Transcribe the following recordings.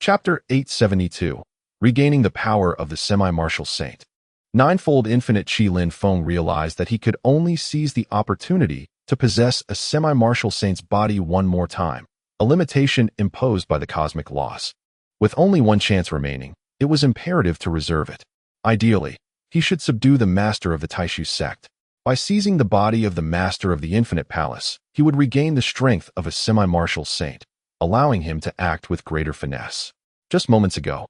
Chapter 872. Regaining the Power of the Semi-Martial Saint. Ninefold Infinite Qi. Lin Feng realized that he could only seize the opportunity to possess a semi-martial saint's body one more time, a limitation imposed by the cosmic laws. With only one chance remaining, it was imperative to reserve it. Ideally, he should subdue the master of the Taishu sect. By seizing the body of the master of the Infinite Palace, he would regain the strength of a semi-martial saint, allowing him to act with greater finesse. Just moments ago,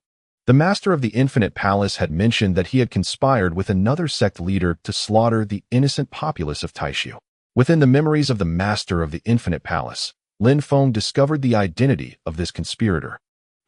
the master of the Infinite Palace had mentioned that he had conspired with another sect leader to slaughter the innocent populace of Taishu. Within the memories of the master of the Infinite Palace, Lin Feng discovered the identity of this conspirator,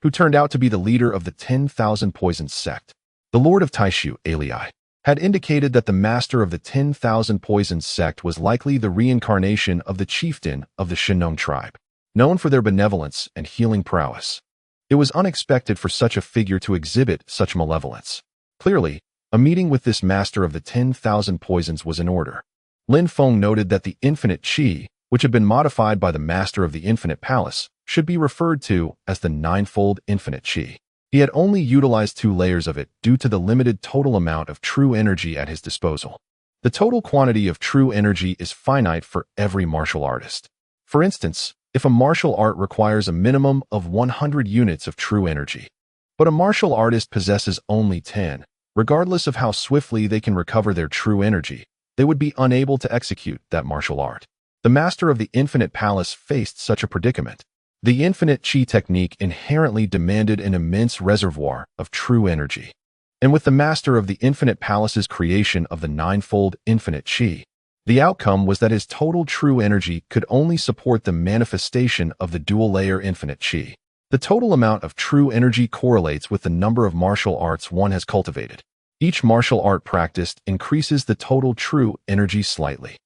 who turned out to be the leader of the 10,000 Poisons sect. The Lord of Taishu, Alii, had indicated that the master of the 10,000 Poisons sect was likely the reincarnation of the chieftain of the Shinong tribe, known for their benevolence and healing prowess. It was unexpected for such a figure to exhibit such malevolence. Clearly, a meeting with this master of the 10,000 Poisons was in order. Lin Feng noted that the Infinite Qi, which had been modified by the master of the Infinite Palace, should be referred to as the Ninefold Infinite Qi. He had only utilized 2 layers of it due to the limited total amount of true energy at his disposal. The total quantity of true energy is finite for every martial artist. For instance, if a martial art requires a minimum of 100 units of true energy, but a martial artist possesses only 10, regardless of how swiftly they can recover their true energy, they would be unable to execute that martial art. The master of the Infinite Palace faced such a predicament. The Infinite Qi technique inherently demanded an immense reservoir of true energy. And with the master of the Infinite Palace's creation of the Ninefold Infinite Qi, the outcome was that his total true energy could only support the manifestation of the dual-layer Infinite Qi. The total amount of true energy correlates with the number of martial arts one has cultivated. Each martial art practiced increases the total true energy slightly.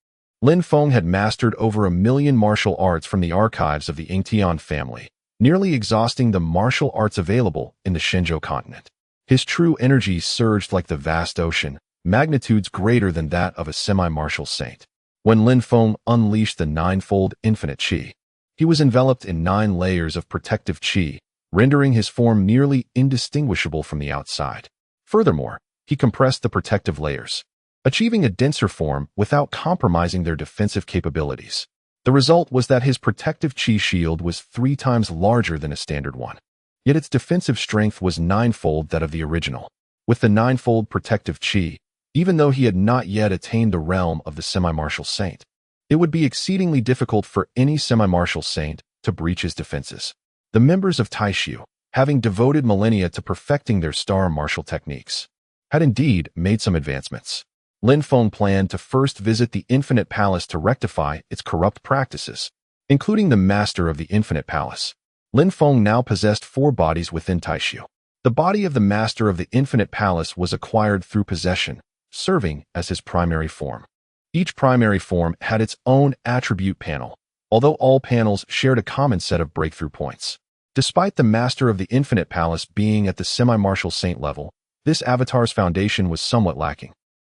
Lin Feng had mastered over 1 million martial arts from the archives of the Yingtian family, nearly exhausting the martial arts available in the Shenzhou continent. His true energy surged like the vast ocean, magnitudes greater than that of a semi-martial saint. When Lin Feng unleashed the Ninefold Infinite Qi, he was enveloped in 9 layers of protective qi, rendering his form nearly indistinguishable from the outside. Furthermore, he compressed the protective layers, achieving a denser form without compromising their defensive capabilities. The result was that his protective qi shield was 3 times larger than a standard one, yet its defensive strength was 9-fold that of the original. With the 9-fold protective qi, even though he had not yet attained the realm of the semi-martial saint, it would be exceedingly difficult for any semi-martial saint to breach his defenses. The members of Taishu, having devoted millennia to perfecting their star martial techniques, had indeed made some advancements. Lin Feng planned to first visit the Infinite Palace to rectify its corrupt practices, including the master of the Infinite Palace. Lin Feng now possessed 4 bodies within Taishu. The body of the master of the Infinite Palace was acquired through possession, serving as his primary form. Each primary form had its own attribute panel, although all panels shared a common set of breakthrough points. Despite the master of the Infinite Palace being at the semi-martial saint level, this avatar's foundation was somewhat lacking,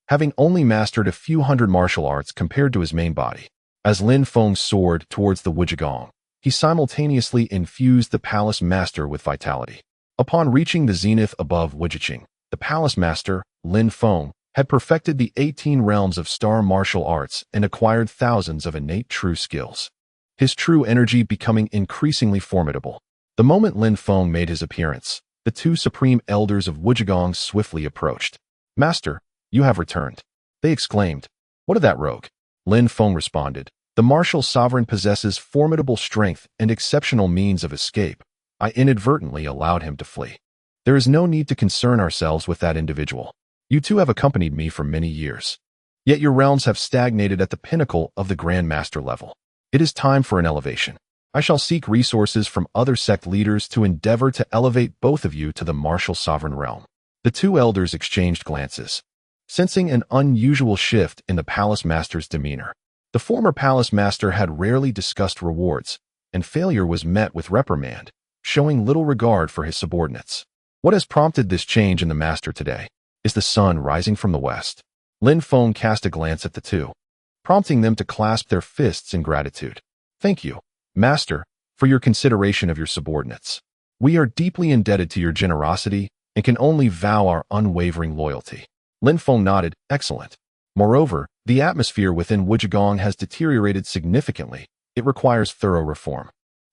having only mastered a few hundred martial arts compared to his main body. As Lin Feng soared towards the Wujigong, he simultaneously infused the palace master with vitality. Upon reaching the zenith above Wujiqing, the palace master, Lin Feng, had perfected the 18 realms of star martial arts and acquired thousands of innate true skills, his true energy becoming increasingly formidable. The moment Lin Feng made his appearance, the 2 supreme elders of Wujigong swiftly approached. "Master, you have returned," they exclaimed. "What of that rogue?" Lin Feng responded, "The martial sovereign possesses formidable strength and exceptional means of escape. I inadvertently allowed him to flee. There is no need to concern ourselves with that individual. You 2 have accompanied me for many years, yet your realms have stagnated at the pinnacle of the Grand Master level. It is time for an elevation. I shall seek resources from other sect leaders to endeavor to elevate both of you to the martial sovereign realm." The 2 elders exchanged glances, sensing an unusual shift in the palace master's demeanor. The former palace master had rarely discussed rewards, and failure was met with reprimand, showing little regard for his subordinates. What has prompted this change in the master today? Is the sun rising from the west? Lin Feng cast a glance at the 2, prompting them to clasp their fists in gratitude. "Thank you, Master, for your consideration of your subordinates. We are deeply indebted to your generosity and can only vow our unwavering loyalty. Lin Feng nodded, excellent. Moreover, the atmosphere within Wuzhigong has deteriorated significantly. It requires thorough reform.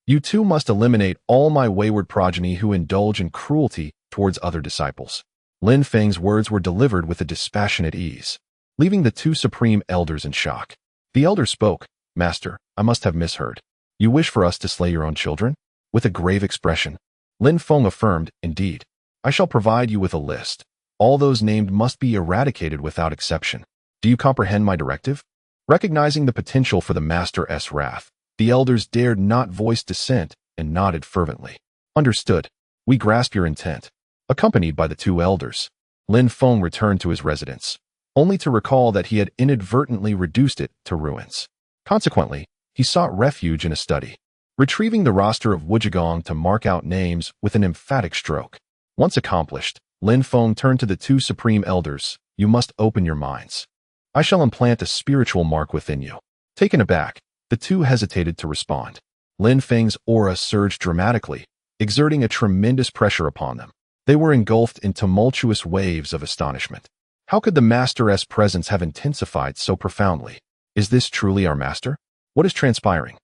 You too must eliminate all my wayward progeny who indulge in cruelty towards other disciples. Lin Feng's words were delivered with a dispassionate ease, leaving the two supreme elders in shock. The elder spoke, Master, I must have misheard. You wish for us to slay your own children? With a grave expression, Lin Feng affirmed, indeed. I shall provide you with a list. All those named must be eradicated without exception. Do you comprehend my directive? Recognizing the potential for the Master's wrath, the elders dared not voice dissent and nodded fervently. Understood. We grasp your intent. Accompanied by the two elders, Lin Feng returned to his residence, only to recall that he had inadvertently reduced it to ruins. Consequently, he sought refuge in a study, retrieving the roster of Wuzhigong to mark out names with an emphatic stroke. Once accomplished, Lin Feng turned to the two supreme elders. You must open your minds. I shall implant a spiritual mark within you. Taken aback, the two hesitated to respond. Lin Feng's aura surged dramatically, exerting a tremendous pressure upon them. They were engulfed in tumultuous waves of astonishment. How could the Master's presence have intensified so profoundly? Is this truly our master? What is transpiring?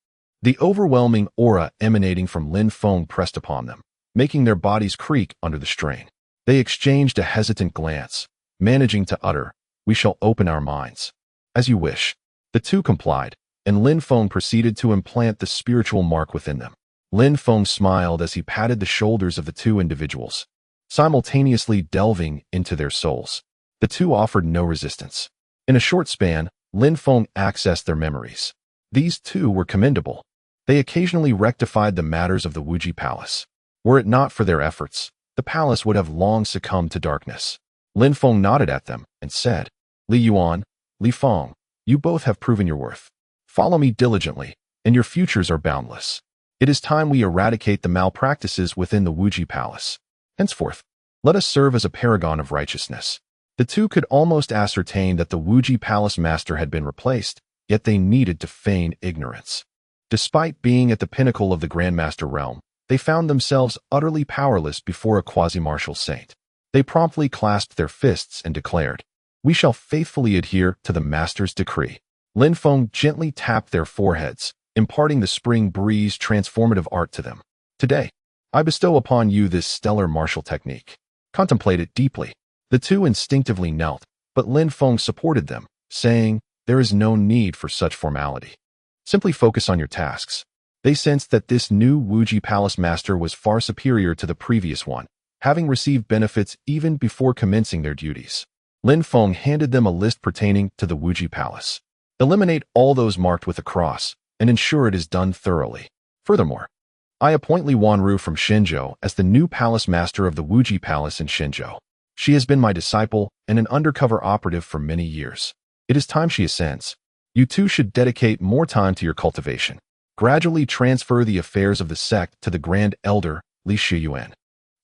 The overwhelming aura emanating from Lin Feng pressed upon them, making their bodies creak under the strain. They exchanged a hesitant glance, managing to utter, we shall open our minds. As you wish. The two complied, and Lin Feng proceeded to implant the spiritual mark within them. Lin Feng smiled as he patted the shoulders of the two individuals, simultaneously delving into their souls. The two offered no resistance. In a short span, Lin Feng accessed their memories. These two were commendable. They occasionally rectified the matters of the Wuji Palace. Were it not for their efforts, the palace would have long succumbed to darkness. Lin Feng nodded at them and said, Li Yuan, Li Feng, you both have proven your worth. Follow me diligently, and your futures are boundless. It is time we eradicate the malpractices within the Wuji Palace. Henceforth, let us serve as a paragon of righteousness. The two could almost ascertain that the Wuji Palace master had been replaced, yet they needed to feign ignorance. Despite being at the pinnacle of the Grandmaster realm, they found themselves utterly powerless before a quasi-martial saint. They promptly clasped their fists and declared, we shall faithfully adhere to the master's decree. Lin Feng gently tapped their foreheads, imparting the spring breeze transformative art to them. Today, I bestow upon you this stellar martial technique. Contemplate it deeply. The two instinctively knelt, but Lin Feng supported them, saying, there is no need for such formality. Simply focus on your tasks. They sensed that this new Wuji Palace master was far superior to the previous one, having received benefits even before commencing their duties. Lin Feng handed them a list pertaining to the Wuji Palace. Eliminate all those marked with a cross, and ensure it is done thoroughly. Furthermore, I appoint Li Wanru from Shenzhou as the new palace master of the Wuji Palace in Shenzhou. She has been my disciple and an undercover operative for many years. It is time she ascends. You two should dedicate more time to your cultivation. Gradually transfer the affairs of the sect to the Grand Elder, Li Shiyuan.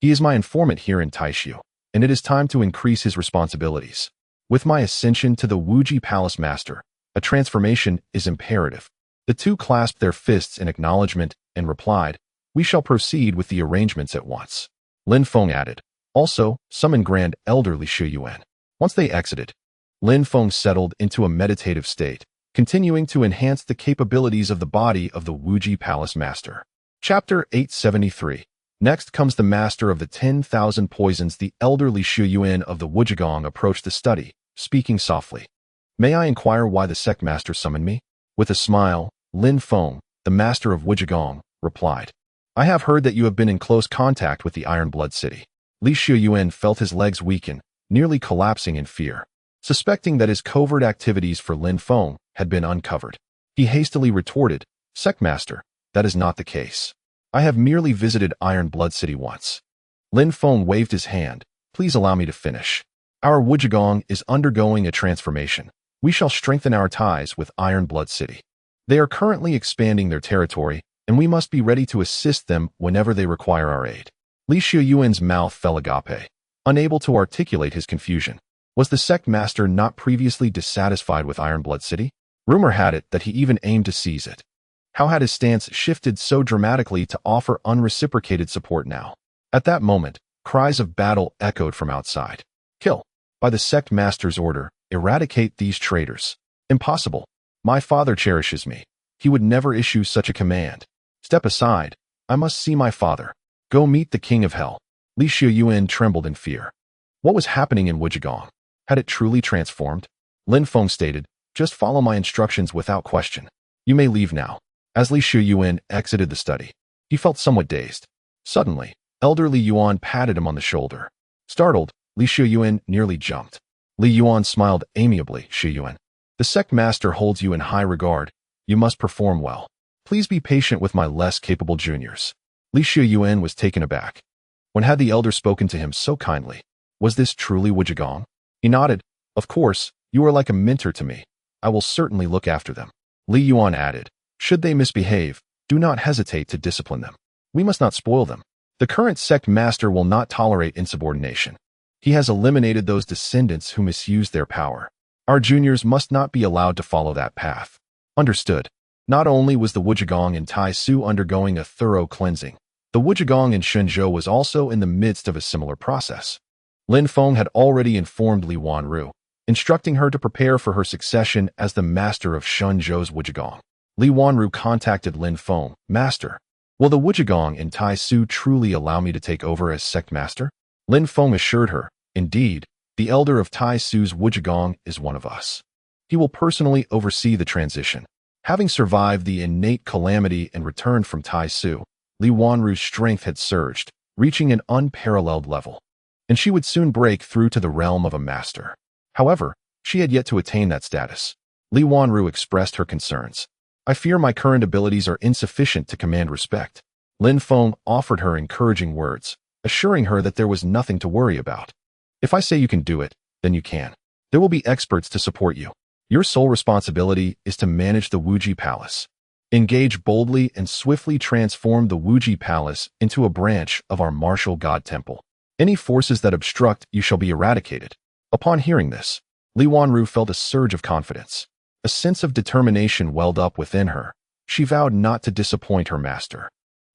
He is my informant here in Taishu, and it is time to increase his responsibilities. With my ascension to the Wuji Palace Master, a transformation is imperative. The two clasped their fists in acknowledgement and replied, we shall proceed with the arrangements at once. Lin Feng added, also, summon Grand Elder Li Shiyuan. Once they exited, Lin Feng settled into a meditative state, continuing to enhance the capabilities of the body of the Wuji Palace Master. Chapter 873. Next comes the master of the 10,000 poisons. The elder Li Shiyuan of the Wuzhigong approached the study, speaking softly. May I inquire why the sect master summoned me? With a smile, Lin Feng, the master of Wuzhigong, replied. I have heard that you have been in close contact with the Iron Blood City. Li Shiyuan felt his legs weaken, nearly collapsing in fear. Suspecting that his covert activities for Lin Feng had been uncovered, he hastily retorted, Sect Master, that is not the case. I have merely visited Iron Blood City once. Lin Feng waved his hand. Please allow me to finish. Our Wuzhigong is undergoing a transformation. We shall strengthen our ties with Iron Blood City. They are currently expanding their territory, and we must be ready to assist them whenever they require our aid. Li Shiyuan's mouth fell agape, unable to articulate his confusion. Was the sect master not previously dissatisfied with Iron Blood City? Rumor had it that he even aimed to seize it. How had his stance shifted so dramatically to offer unreciprocated support now? At that moment, cries of battle echoed from outside. Kill. By the sect master's order, eradicate these traitors. Impossible. My father cherishes me. He would never issue such a command. Step aside. I must see my father. Go meet the king of hell. Li Shiyuan trembled in fear. What was happening in Wujigong? Had it truly transformed? Lin Feng stated, just follow my instructions without question. You may leave now. As Li Shiyuan exited the study, he felt somewhat dazed. Suddenly, Elder Li Yuan patted him on the shoulder. Startled, Li Shiyuan nearly jumped. Li Yuan smiled amiably. Shiyuan, the sect master holds you in high regard. You must perform well. Please be patient with my less capable juniors. Li Shiyuan was taken aback. When had the elder spoken to him so kindly? Was this truly Wujigong? He nodded. Of course, you are like a mentor to me. I will certainly look after them. Li Yuan added, should they misbehave, do not hesitate to discipline them. We must not spoil them. The current sect master will not tolerate insubordination. He has eliminated those descendants who misuse their power. Our juniors must not be allowed to follow that path. Understood. Not only was the Wujigong in Taisu undergoing a thorough cleansing, the Wujigong in Shenzhou was also in the midst of a similar process. Lin Feng had already informed Li Wanru, instructing her to prepare for her succession as the master of Shenzhou's Wujigong. Li Wanru contacted Lin Feng, Master, will the Wujigong in Taisu truly allow me to take over as sect master? Lin Feng assured her, indeed, the elder of Taisu's Wujigong is one of us. He will personally oversee the transition. Having survived the innate calamity and returned from Taisu, Li Wanru's strength had surged, reaching an unparalleled level, and she would soon break through to the realm of a master. However, she had yet to attain that status. Li Wanru expressed her concerns. I fear my current abilities are insufficient to command respect. Lin Feng offered her encouraging words, assuring her that there was nothing to worry about. If I say you can do it, then you can. There will be experts to support you. Your sole responsibility is to manage the Wuji Palace. Engage boldly and swiftly transform the Wuji Palace into a branch of our martial god temple. Any forces that obstruct you shall be eradicated. Upon hearing this, Li Wanru felt a surge of confidence. A sense of determination welled up within her. She vowed not to disappoint her master.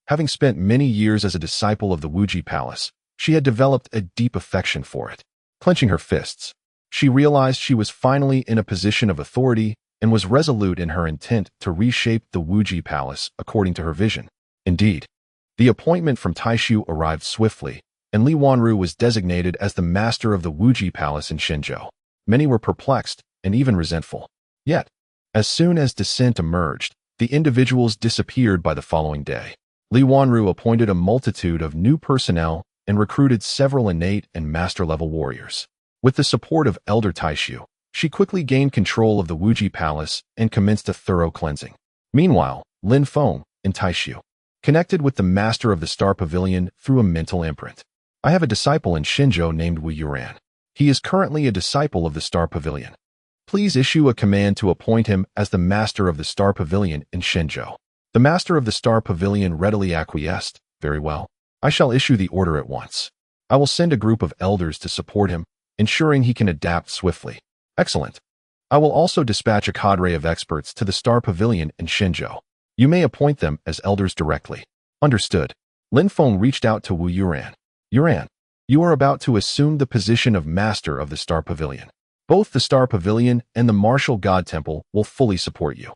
Having spent many years as a disciple of the Wuji Palace, she had developed a deep affection for it. Clenching her fists, she realized she was finally in a position of authority and was resolute in her intent to reshape the Wuji Palace according to her vision. Indeed, the appointment from Taishu arrived swiftly, and Li Wanru was designated as the master of the Wuji Palace in Shenzhou. Many were perplexed and even resentful. Yet, as soon as dissent emerged, the individuals disappeared by the following day. Li Wanru appointed a multitude of new personnel and recruited several innate and master-level warriors. With the support of Elder Taishu, she quickly gained control of the Wuji Palace and commenced a thorough cleansing. Meanwhile, Lin Feng, in Taishu, connected with the master of the Star Pavilion through a mental imprint. I have a disciple in Shenzhou named Wu Yuran. He is currently a disciple of the Star Pavilion. Please issue a command to appoint him as the master of the Star Pavilion in Shenzhou. The master of the Star Pavilion readily acquiesced. Very well. I shall issue the order at once. I will send a group of elders to support him, ensuring he can adapt swiftly. Excellent. I will also dispatch a cadre of experts to the Star Pavilion in Shenzhou. You may appoint them as elders directly. Understood. Lin Feng reached out to Wu Yuran. Yuran, you are about to assume the position of master of the Star Pavilion. Both the Star Pavilion and the Martial God Temple will fully support you.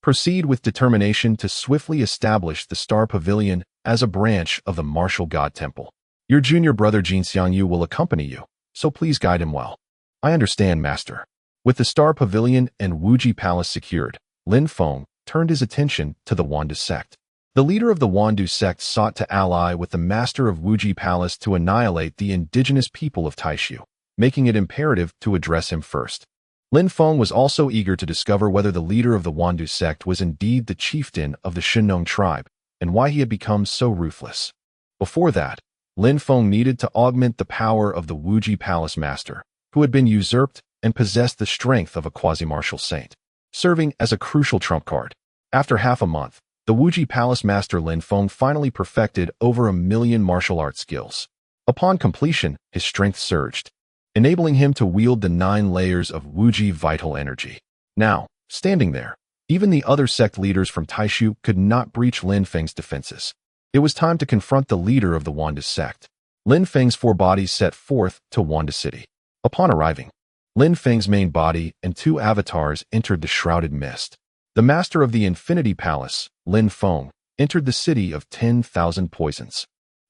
Proceed with determination to swiftly establish the Star Pavilion as a branch of the Martial God Temple. Your junior brother Jin Xiangyu will accompany you, so please guide him well. I understand, Master. With the Star Pavilion and Wuji Palace secured, Lin Feng turned his attention to the Wandu sect. The leader of the Wandu sect sought to ally with the master of Wuji Palace to annihilate the indigenous people of Taishu, making it imperative to address him first. Lin Feng was also eager to discover whether the leader of the Wandu sect was indeed the chieftain of the Shinnong tribe, and why he had become so ruthless. Before that, Lin Feng needed to augment the power of the Wuji Palace master, who had been usurped and possessed the strength of a quasi-martial saint, serving as a crucial trump card. After half a month, the Wuji Palace master Lin Feng finally perfected over 1 million martial arts skills. Upon completion, his strength surged, enabling him to wield the 9 layers of Wuji vital energy. Now, standing there, Even the other sect leaders from Taishu could not breach Lin Feng's defenses. It was time to confront the leader of the Wanda sect. Lin Feng's 4 bodies set forth to Wanda City. Upon arriving, Lin Feng's main body and 2 avatars entered the shrouded mist. The master of the Infinity Palace, Lin Feng, entered the city of 10,000 poisons.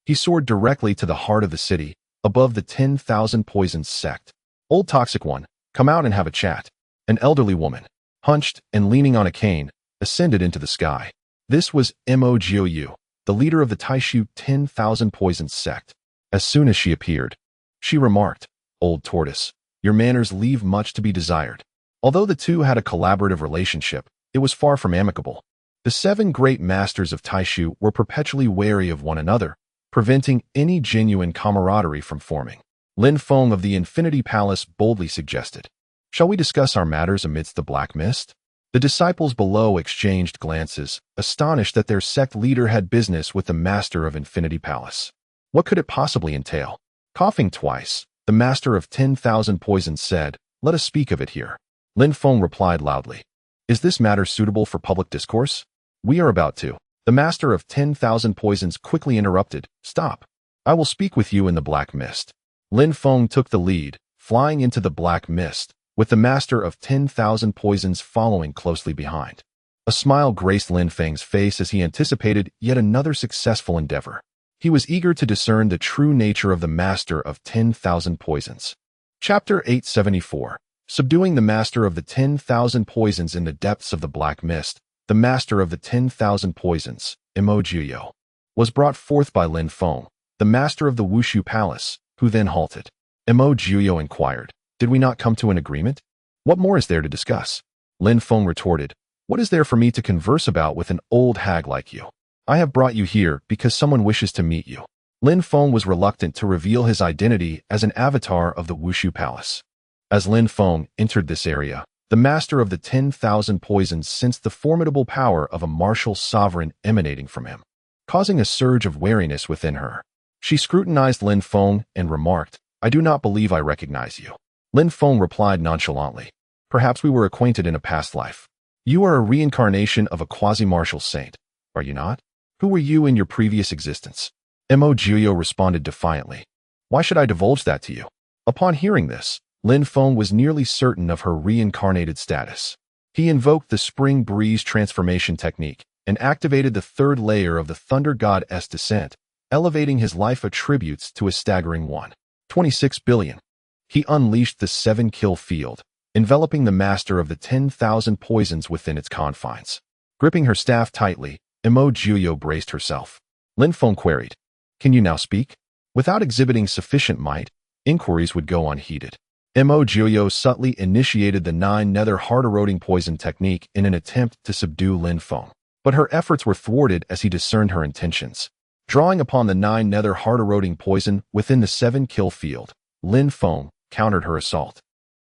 He soared directly to the heart of the city, above the 10,000 poisons sect. Old Toxic One, come out and have a chat. An elderly woman, hunched and leaning on a cane, ascended into the sky. This was Mo Jiu, the leader of the Taishu 10,000 poisons sect. As soon as she appeared, she remarked, "Old Tortoise, your manners leave much to be desired." Although the two had a collaborative relationship, it was far from amicable. The 7 great masters of Taishu were perpetually wary of one another, preventing any genuine camaraderie from forming. Lin Feng of the Infinity Palace boldly suggested, "Shall we discuss our matters amidst the black mist?" The disciples below exchanged glances, astonished that their sect leader had business with the master of Infinity Palace. What could it possibly entail? Coughing twice, the master of 10,000 poisons said, "Let us speak of it here." Lin Feng replied loudly, "Is this matter suitable for public discourse? We are about to." The master of 10,000 poisons quickly interrupted, "Stop. I will speak with you in the black mist." Lin Feng took the lead, flying into the black mist, with the master of 10,000 poisons following closely behind. A smile graced Lin Feng's face as he anticipated yet another successful endeavor. He was eager to discern the true nature of the master of 10,000 poisons. Chapter 874. Subduing the master of the 10,000 poisons in the depths of the black mist, the master of the 10,000 poisons, Mo Jiu, was brought forth by Lin Feng, the master of the Wushu Palace, who then halted. Mo Jiu inquired, "Did we not come to an agreement? What more is there to discuss?" Lin Feng retorted, "What is there for me to converse about with an old hag like you? I have brought you here because someone wishes to meet you." Lin Feng was reluctant to reveal his identity as an avatar of the Wushu Palace. As Lin Feng entered this area, the master of the 10,000 poisons sensed the formidable power of a martial sovereign emanating from him, causing a surge of wariness within her. She scrutinized Lin Feng and remarked, "I do not believe I recognize you." Lin Feng replied nonchalantly, "Perhaps we were acquainted in a past life. You are a reincarnation of a quasi-martial saint, are you not? Who were you in your previous existence?" Mo Jiu responded defiantly, "Why should I divulge that to you?" Upon hearing this, Lin Feng was nearly certain of her reincarnated status. He invoked the Spring Breeze transformation technique and activated the 3rd layer of the Thunder God's descent, elevating his life attributes to a staggering 1.26 billion. He unleashed the 7-kill field, enveloping the master of the 10,000 poisons within its confines. Gripping her staff tightly, Mo Jiu braced herself. Lin Feng queried, "Can you now speak?" Without exhibiting sufficient might, inquiries would go unheeded. Mo Jiu subtly initiated the 9 nether heart-eroding poison technique in an attempt to subdue Lin Feng, but her efforts were thwarted as he discerned her intentions. Drawing upon the 9 nether heart-eroding poison within the 7-kill field, Lin Feng countered her assault.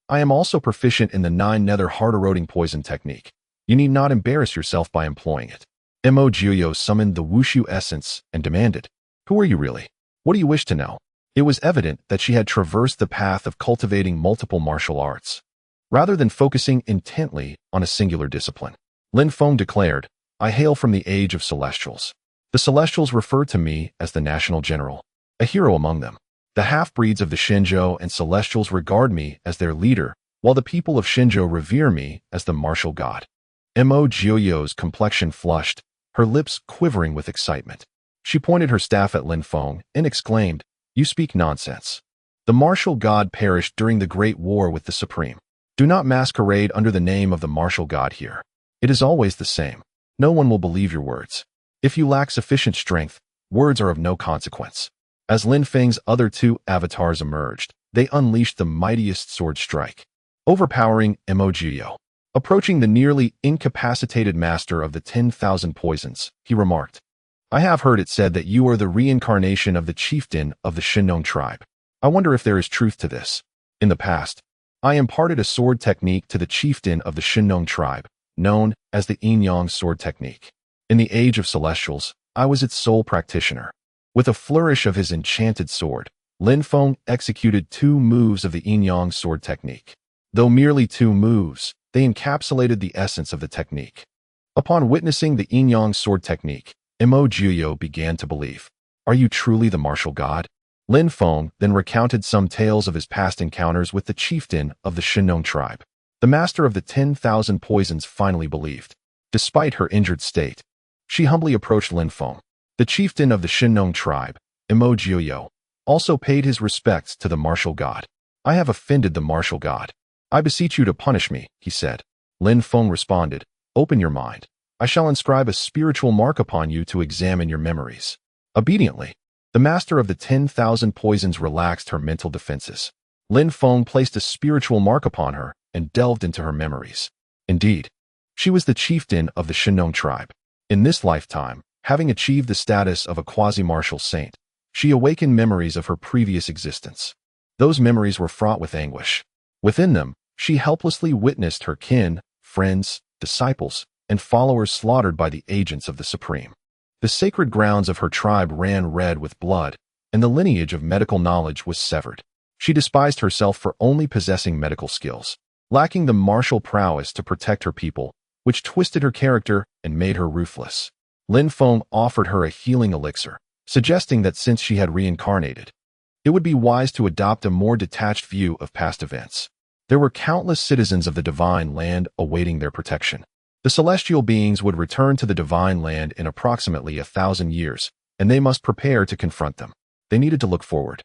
"I am also proficient in the 9 nether heart-eroding poison technique. You need not embarrass yourself by employing it." Mo Jiu summoned the Wushu essence and demanded, "Who are you really? What do you wish to know?" It was evident that she had traversed the path of cultivating multiple martial arts, rather than focusing intently on a singular discipline. Lin Feng declared, "I hail from the age of Celestials. The Celestials refer to me as the National General, a hero among them. The half-breeds of the Shenzhou and Celestials regard me as their leader, while the people of Shenzhou revere me as the martial god." Mo Jiu's complexion flushed, her lips quivering with excitement. She pointed her staff at Lin Feng and exclaimed, "You speak nonsense. The martial god perished during the Great War with the Supreme. Do not masquerade under the name of the martial god here. It is always the same. No one will believe your words. If you lack sufficient strength, words are of no consequence." As Lin Feng's other 2 avatars emerged, they unleashed the mightiest sword strike, overpowering Mo Jiu. Approaching the nearly incapacitated master of the 10,000 poisons, he remarked, "I have heard it said that you are the reincarnation of the chieftain of the Shinnong tribe. I wonder if there is truth to this. In the past, I imparted a sword technique to the chieftain of the Shinnong tribe, known as the Yin-Yang sword technique. In the age of Celestials, I was its sole practitioner." With a flourish of his enchanted sword, Lin Feng executed 2 moves of the Yin-Yang sword technique. Though merely 2 moves, they encapsulated the essence of the technique. Upon witnessing the yin-yang sword technique, Mo Jiuyo began to believe. Are you truly the martial god? Lin Feng then recounted some tales of his past encounters with the chieftain of the Shinnong tribe. The master of the 10,000 poisons finally believed. Despite her injured state, she humbly approached Lin Feng. The chieftain of the Shinnong tribe, Mo Jiuyo, also paid his respects to the martial god. I have offended the martial god. I beseech you to punish me, he said. Lin Feng responded, open your mind. I shall inscribe a spiritual mark upon you to examine your memories. Obediently, the master of the 10,000 poisons relaxed her mental defenses. Lin Feng placed a spiritual mark upon her and delved into her memories. Indeed, she was the chieftain of the Shinnong tribe. In this lifetime, having achieved the status of a quasi-martial saint, she awakened memories of her previous existence. Those memories were fraught with anguish. Within them, she helplessly witnessed her kin, friends, disciples, and followers slaughtered by the agents of the Supreme. The sacred grounds of her tribe ran red with blood, and the lineage of medical knowledge was severed. She despised herself for only possessing medical skills, lacking the martial prowess to protect her people, which twisted her character and made her ruthless. Lin Feng offered her a healing elixir, suggesting that since she had reincarnated, it would be wise to adopt a more detached view of past events. There were countless citizens of the Divine Land awaiting their protection. The celestial beings would return to the Divine Land in approximately 1,000 years, and they must prepare to confront them. They needed to look forward.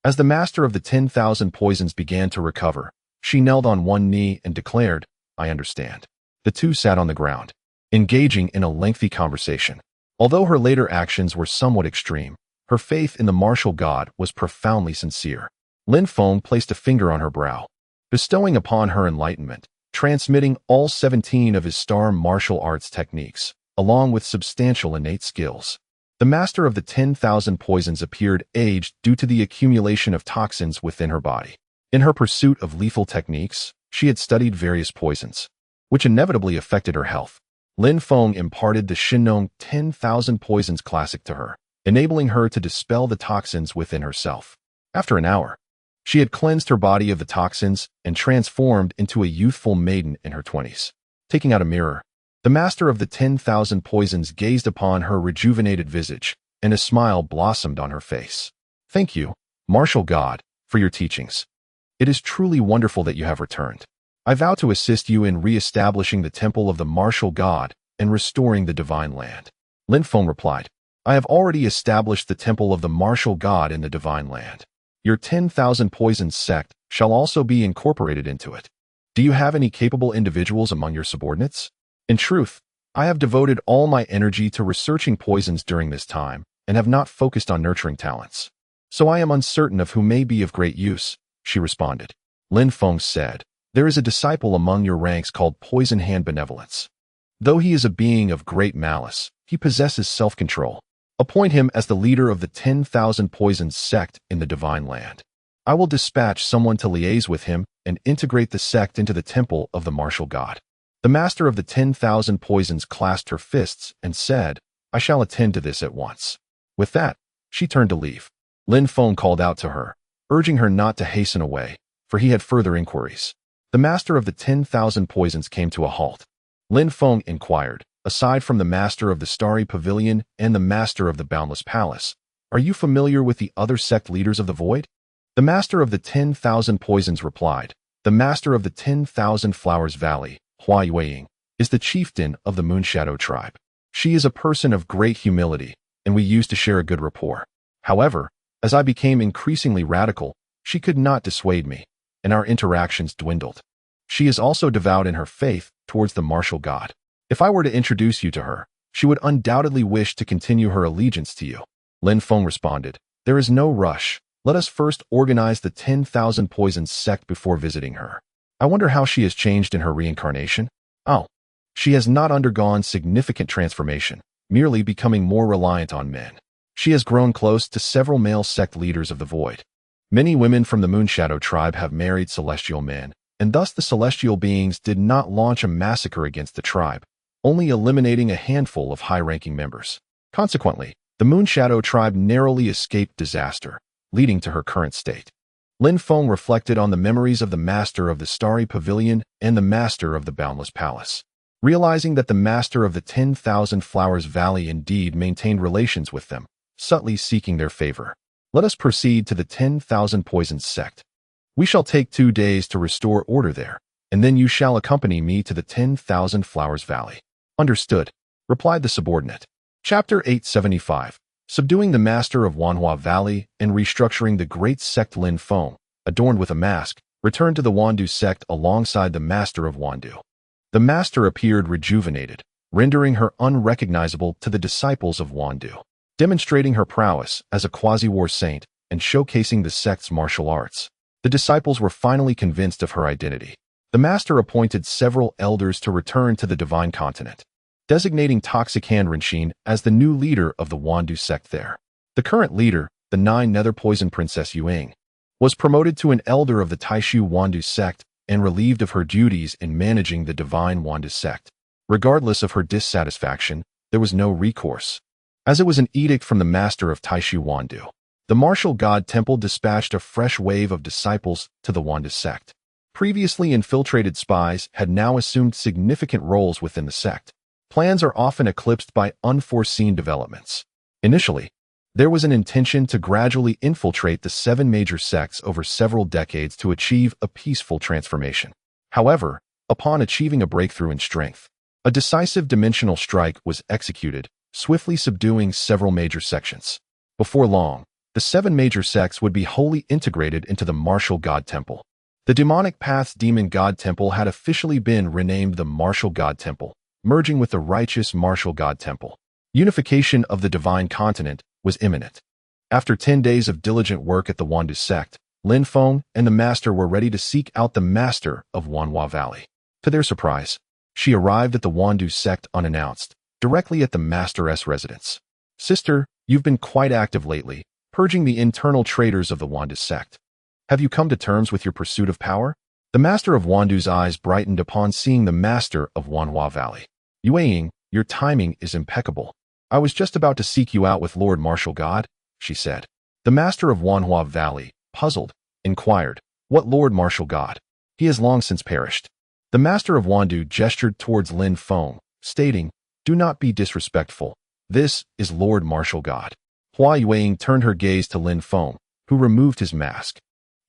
As the master of the 10,000 poisons began to recover, she knelt on one knee and declared, I understand. The two sat on the ground, engaging in a lengthy conversation. Although her later actions were somewhat extreme, her faith in the martial god was profoundly sincere. Lin Feng placed a finger on her brow, bestowing upon her enlightenment, transmitting all 17 of his star martial arts techniques, along with substantial innate skills. The master of the 10,000 poisons appeared aged due to the accumulation of toxins within her body. In her pursuit of lethal techniques, she had studied various poisons, which inevitably affected her health. Lin Feng imparted the Shinnong 10,000 poisons classic to her, enabling her to dispel the toxins within herself. After an hour, she had cleansed her body of the toxins and transformed into a youthful maiden in her 20s. Taking out a mirror, the master of the 10,000 poisons gazed upon her rejuvenated visage, and a smile blossomed on her face. Thank you, martial god, for your teachings. It is truly wonderful that you have returned. I vow to assist you in re-establishing the temple of the martial god and restoring the Divine Land. Lin Feng replied, I have already established the temple of the martial god in the Divine Land. Your 10,000 poisons sect shall also be incorporated into it. Do you have any capable individuals among your subordinates? In truth, I have devoted all my energy to researching poisons during this time and have not focused on nurturing talents. So I am uncertain of who may be of great use, she responded. Lin Feng said, there is a disciple among your ranks called Poison Hand Benevolence. Though he is a being of great malice, he possesses self-control. Appoint him as the leader of the 10,000 poisons sect in the Divine Land. I will dispatch someone to liaise with him and integrate the sect into the temple of the martial god. The master of the 10,000 poisons clasped her fists and said, I shall attend to this at once. With that, she turned to leave. Lin Feng called out to her, urging her not to hasten away, for he had further inquiries. The master of the 10,000 poisons came to a halt. Lin Feng inquired, aside from the master of the Starry Pavilion and the master of the Boundless Palace, are you familiar with the other sect leaders of the Void? The master of the 10,000 poisons replied, the master of the 10,000 Flowers Valley, Hua Yueying, is the chieftain of the Moonshadow tribe. She is a person of great humility, and we used to share a good rapport. However, as I became increasingly radical, she could not dissuade me, and our interactions dwindled. She is also devout in her faith towards the martial god. If I were to introduce you to her, she would undoubtedly wish to continue her allegiance to you. Lin Feng responded, there is no rush. Let us first organize the 10,000 poisons sect before visiting her. I wonder how she has changed in her reincarnation. Oh, she has not undergone significant transformation, merely becoming more reliant on men. She has grown close to several male sect leaders of the Void. Many women from the Moonshadow tribe have married celestial men, and thus the celestial beings did not launch a massacre against the tribe, only eliminating a handful of high-ranking members. Consequently, the Moonshadow tribe narrowly escaped disaster, leading to her current state. Lin Feng reflected on the memories of the master of the Starry Pavilion and the master of the Boundless Palace. Realizing that the master of the 10,000 Flowers Valley indeed maintained relations with them, subtly seeking their favor. Let us proceed to the 10,000 Poisons sect. We shall take 2 days to restore order there, and then you shall accompany me to the 10,000 Flowers Valley. Understood, replied the subordinate. Chapter 875. Subduing the master of Wanhua Valley and restructuring the great sect. Lin Feng, adorned with a mask, returned to the Wandu sect alongside the master of Wandu. The master appeared rejuvenated, rendering her unrecognizable to the disciples of Wandu, demonstrating her prowess as a quasi-war saint and showcasing the sect's martial arts. The disciples were finally convinced of her identity. The master appointed several elders to return to the divine continent, designating Toxic Hand Rinxin as the new leader of the Wandu sect there. The current leader, the 9 Nether Poison Princess Yuang, was promoted to an elder of the Taishu Wandu sect and relieved of her duties in managing the divine Wandu sect. Regardless of her dissatisfaction, there was no recourse, as it was an edict from the master of Taishu Wandu. The martial god temple dispatched a fresh wave of disciples to the Wandu sect. Previously infiltrated spies had now assumed significant roles within the sect. Plans are often eclipsed by unforeseen developments. Initially, there was an intention to gradually infiltrate the 7 major sects over several decades to achieve a peaceful transformation. However, upon achieving a breakthrough in strength, a decisive dimensional strike was executed, swiftly subduing several major sections. Before long, the 7 major sects would be wholly integrated into the Martial God Temple. The Demonic Path's Demon God Temple had officially been renamed the Martial God Temple, merging with the Righteous Martial God Temple. Unification of the Divine Continent was imminent. After 10 days of diligent work at the Wandu sect, Lin Feng and the master were ready to seek out the master of Wanhua Valley. To their surprise, she arrived at the Wandu sect unannounced, directly at the master's residence. Sister, you've been quite active lately, purging the internal traitors of the Wandu sect. Have you come to terms with your pursuit of power? The master of Wandu's eyes brightened upon seeing the master of Wanhua Valley. Yueying, your timing is impeccable. I was just about to seek you out with Lord Martial God, she said. The master of Wanhua Valley, puzzled, inquired, what Lord Martial God? He has long since perished. The master of Wandu gestured towards Lin Feng, stating, do not be disrespectful. This is Lord Martial God. Hua Yueying turned her gaze to Lin Feng, who removed his mask.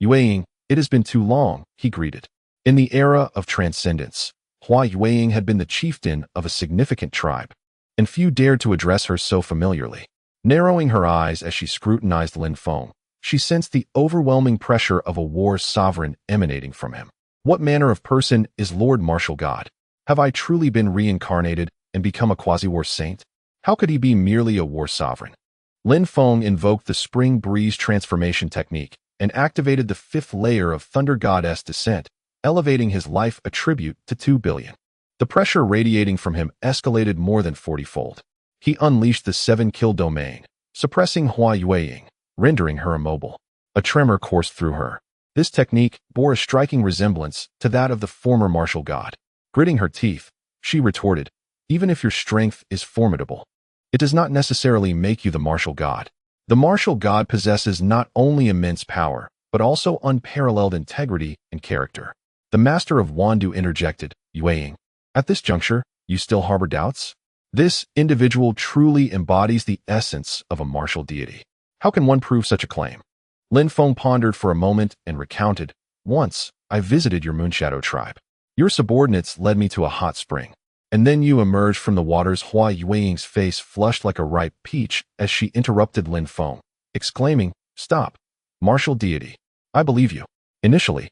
Yueying, it has been too long, he greeted. In the era of transcendence, Hua Yueying had been the chieftain of a significant tribe, and few dared to address her so familiarly. Narrowing her eyes as she scrutinized Lin Feng, she sensed the overwhelming pressure of a war sovereign emanating from him. What manner of person is Lord Martial God? Have I truly been reincarnated and become a quasi-war saint? How could he be merely a war sovereign? Lin Feng invoked the Spring Breeze transformation technique and activated the 5th layer of Thunder Goddess descent, elevating his life attribute to 2 billion. The pressure radiating from him escalated more than 40-fold. He unleashed the 7-kill domain, suppressing Hua Yueying, rendering her immobile. A tremor coursed through her. This technique bore a striking resemblance to that of the former martial god. Gritting her teeth, she retorted, even if your strength is formidable, it does not necessarily make you the martial god. The martial god possesses not only immense power, but also unparalleled integrity and character. The master of Wandu interjected, Yueying, at this juncture, you still harbor doubts? This individual truly embodies the essence of a martial deity. How can one prove such a claim? Lin Feng pondered for a moment and recounted, once, I visited your Moonshadow tribe. Your subordinates led me to a hot spring, and then you emerged from the waters. Hua Yueying's face flushed like a ripe peach as she interrupted Lin Feng, exclaiming, stop, martial deity. I believe you. Initially,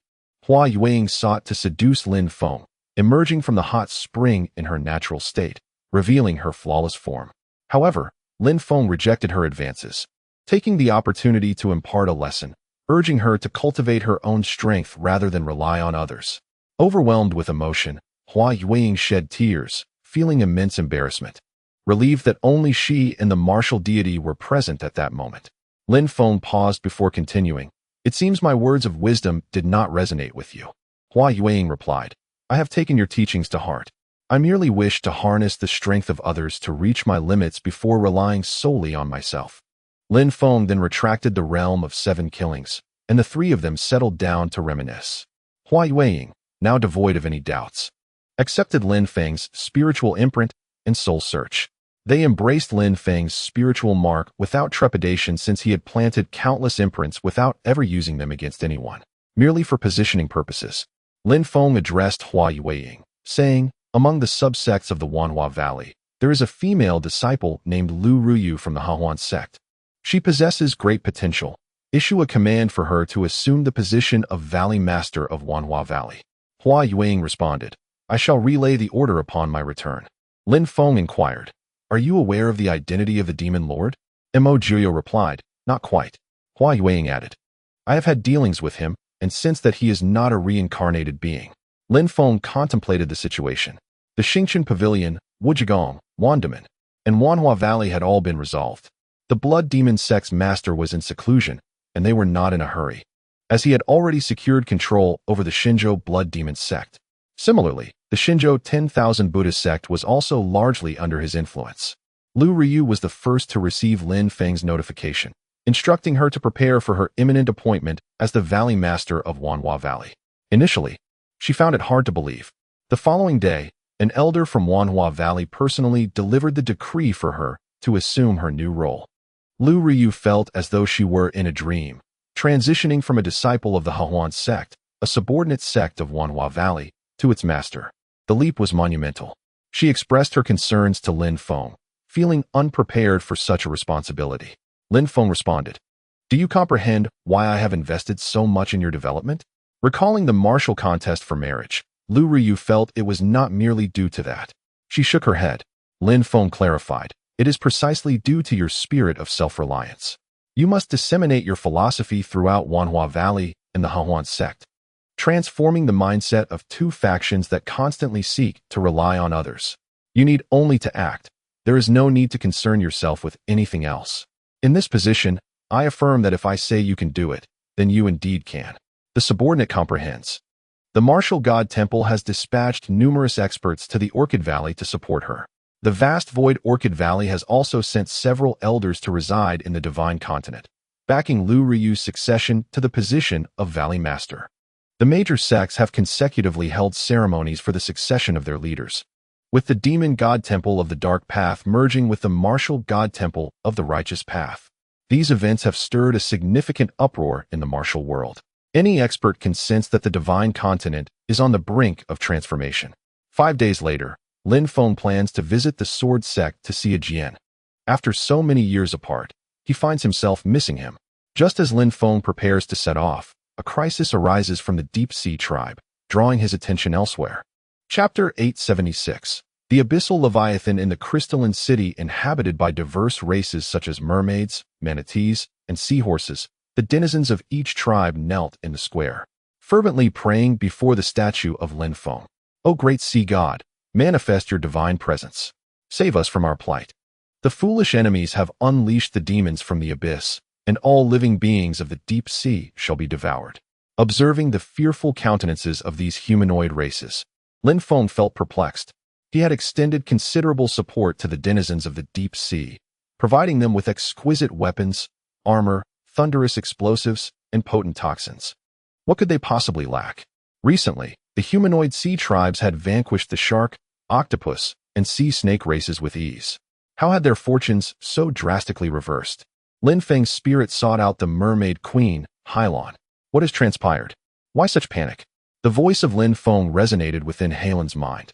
Hua Yueying sought to seduce Lin Feng, emerging from the hot spring in her natural state, revealing her flawless form. However, Lin Feng rejected her advances, taking the opportunity to impart a lesson, urging her to cultivate her own strength rather than rely on others. Overwhelmed with emotion, Hua Yueying shed tears, feeling immense embarrassment, relieved that only she and the martial deity were present at that moment. Lin Feng paused before continuing, it seems my words of wisdom did not resonate with you. Hua Yueying replied, I have taken your teachings to heart. I merely wish to harness the strength of others to reach my limits before relying solely on myself. Lin Feng then retracted the realm of 7 killings, and the three of them settled down to reminisce. Hua Yueying, now devoid of any doubts, accepted Lin Feng's spiritual imprint and soul search. They embraced Lin Feng's spiritual mark without trepidation, since he had planted countless imprints without ever using them against anyone, merely for positioning purposes. Lin Feng addressed Hua Yueying, saying, "Among the subsects of the Wanhua Valley, there is a female disciple named Lu Ruyu from the Hahuan sect. She possesses great potential. Issue a command for her to assume the position of Valley Master of Wanhua Valley." Hua Yueying responded, "I shall relay the order upon my return." Lin Feng inquired, "Are you aware of the identity of the Demon Lord?" Mo Jiuyo replied, "Not quite." Hua Yueying added, "I have had dealings with him, and sense that he is not a reincarnated being." Lin Feng contemplated the situation. The Xingqian Pavilion, Wuzhigong, Wandaman, and Wanhua Valley had all been resolved. The Blood Demon sect's master was in seclusion, and they were not in a hurry, as he had already secured control over the Shinzhou Blood Demon sect. Similarly, the Shinzhou 10,000 Buddhist sect was also largely under his influence. Lu Ryu was the first to receive Lin Feng's notification, instructing her to prepare for her imminent appointment as the Valley Master of Wanhua Valley. Initially, she found it hard to believe. The following day, an elder from Wanhua Valley personally delivered the decree for her to assume her new role. Lu Ryu felt as though she were in a dream, transitioning from a disciple of the Hahuan sect, a subordinate sect of Wanhua Valley, to its master. The leap was monumental. She expressed her concerns to Lin Feng, feeling unprepared for such a responsibility. Lin Feng responded, "Do you comprehend why I have invested so much in your development?" Recalling the martial contest for marriage, Lu Ryu felt it was not merely due to that. She shook her head. Lin Feng clarified, "It is precisely due to your spirit of self-reliance. You must disseminate your philosophy throughout Wanhua Valley and the Hahuan sect, transforming the mindset of two factions that constantly seek to rely on others. You need only to act. There is no need to concern yourself with anything else. In this position, I affirm that if I say you can do it, then you indeed can." The subordinate comprehends. The Martial God Temple has dispatched numerous experts to the Orchid Valley to support her. The vast void Orchid Valley has also sent several elders to reside in the Divine Continent, backing Lu Ryu's succession to the position of Valley Master. The major sects have consecutively held ceremonies for the succession of their leaders, with the Demon God Temple of the Dark Path merging with the Martial God Temple of the Righteous Path. These events have stirred a significant uproar in the martial world. Any expert can sense that the Divine Continent is on the brink of transformation. 5 days later, Lin Feng plans to visit the Sword Sect to see a Jian. After so many years apart, he finds himself missing him. Just as Lin Feng prepares to set off, a crisis arises from the Deep Sea tribe, drawing his attention elsewhere. Chapter 876. The Abyssal Leviathan in the Crystalline City, inhabited by diverse races such as mermaids, manatees, and seahorses. The denizens of each tribe knelt in the square, fervently praying before the statue of Lin Feng. "O great sea god, manifest your divine presence. Save us from our plight. The foolish enemies have unleashed the demons from the abyss, and all living beings of the deep sea shall be devoured." Observing the fearful countenances of these humanoid races, Lin Feng felt perplexed. He had extended considerable support to the denizens of the deep sea, providing them with exquisite weapons, armor, thunderous explosives, and potent toxins. What could they possibly lack? Recently, the humanoid sea tribes had vanquished the shark, octopus, and sea snake races with ease. How had their fortunes so drastically reversed? Lin Feng's spirit sought out the mermaid queen, Hailon. What has transpired? Why such panic? The voice of Lin Feng resonated within Hailon's mind,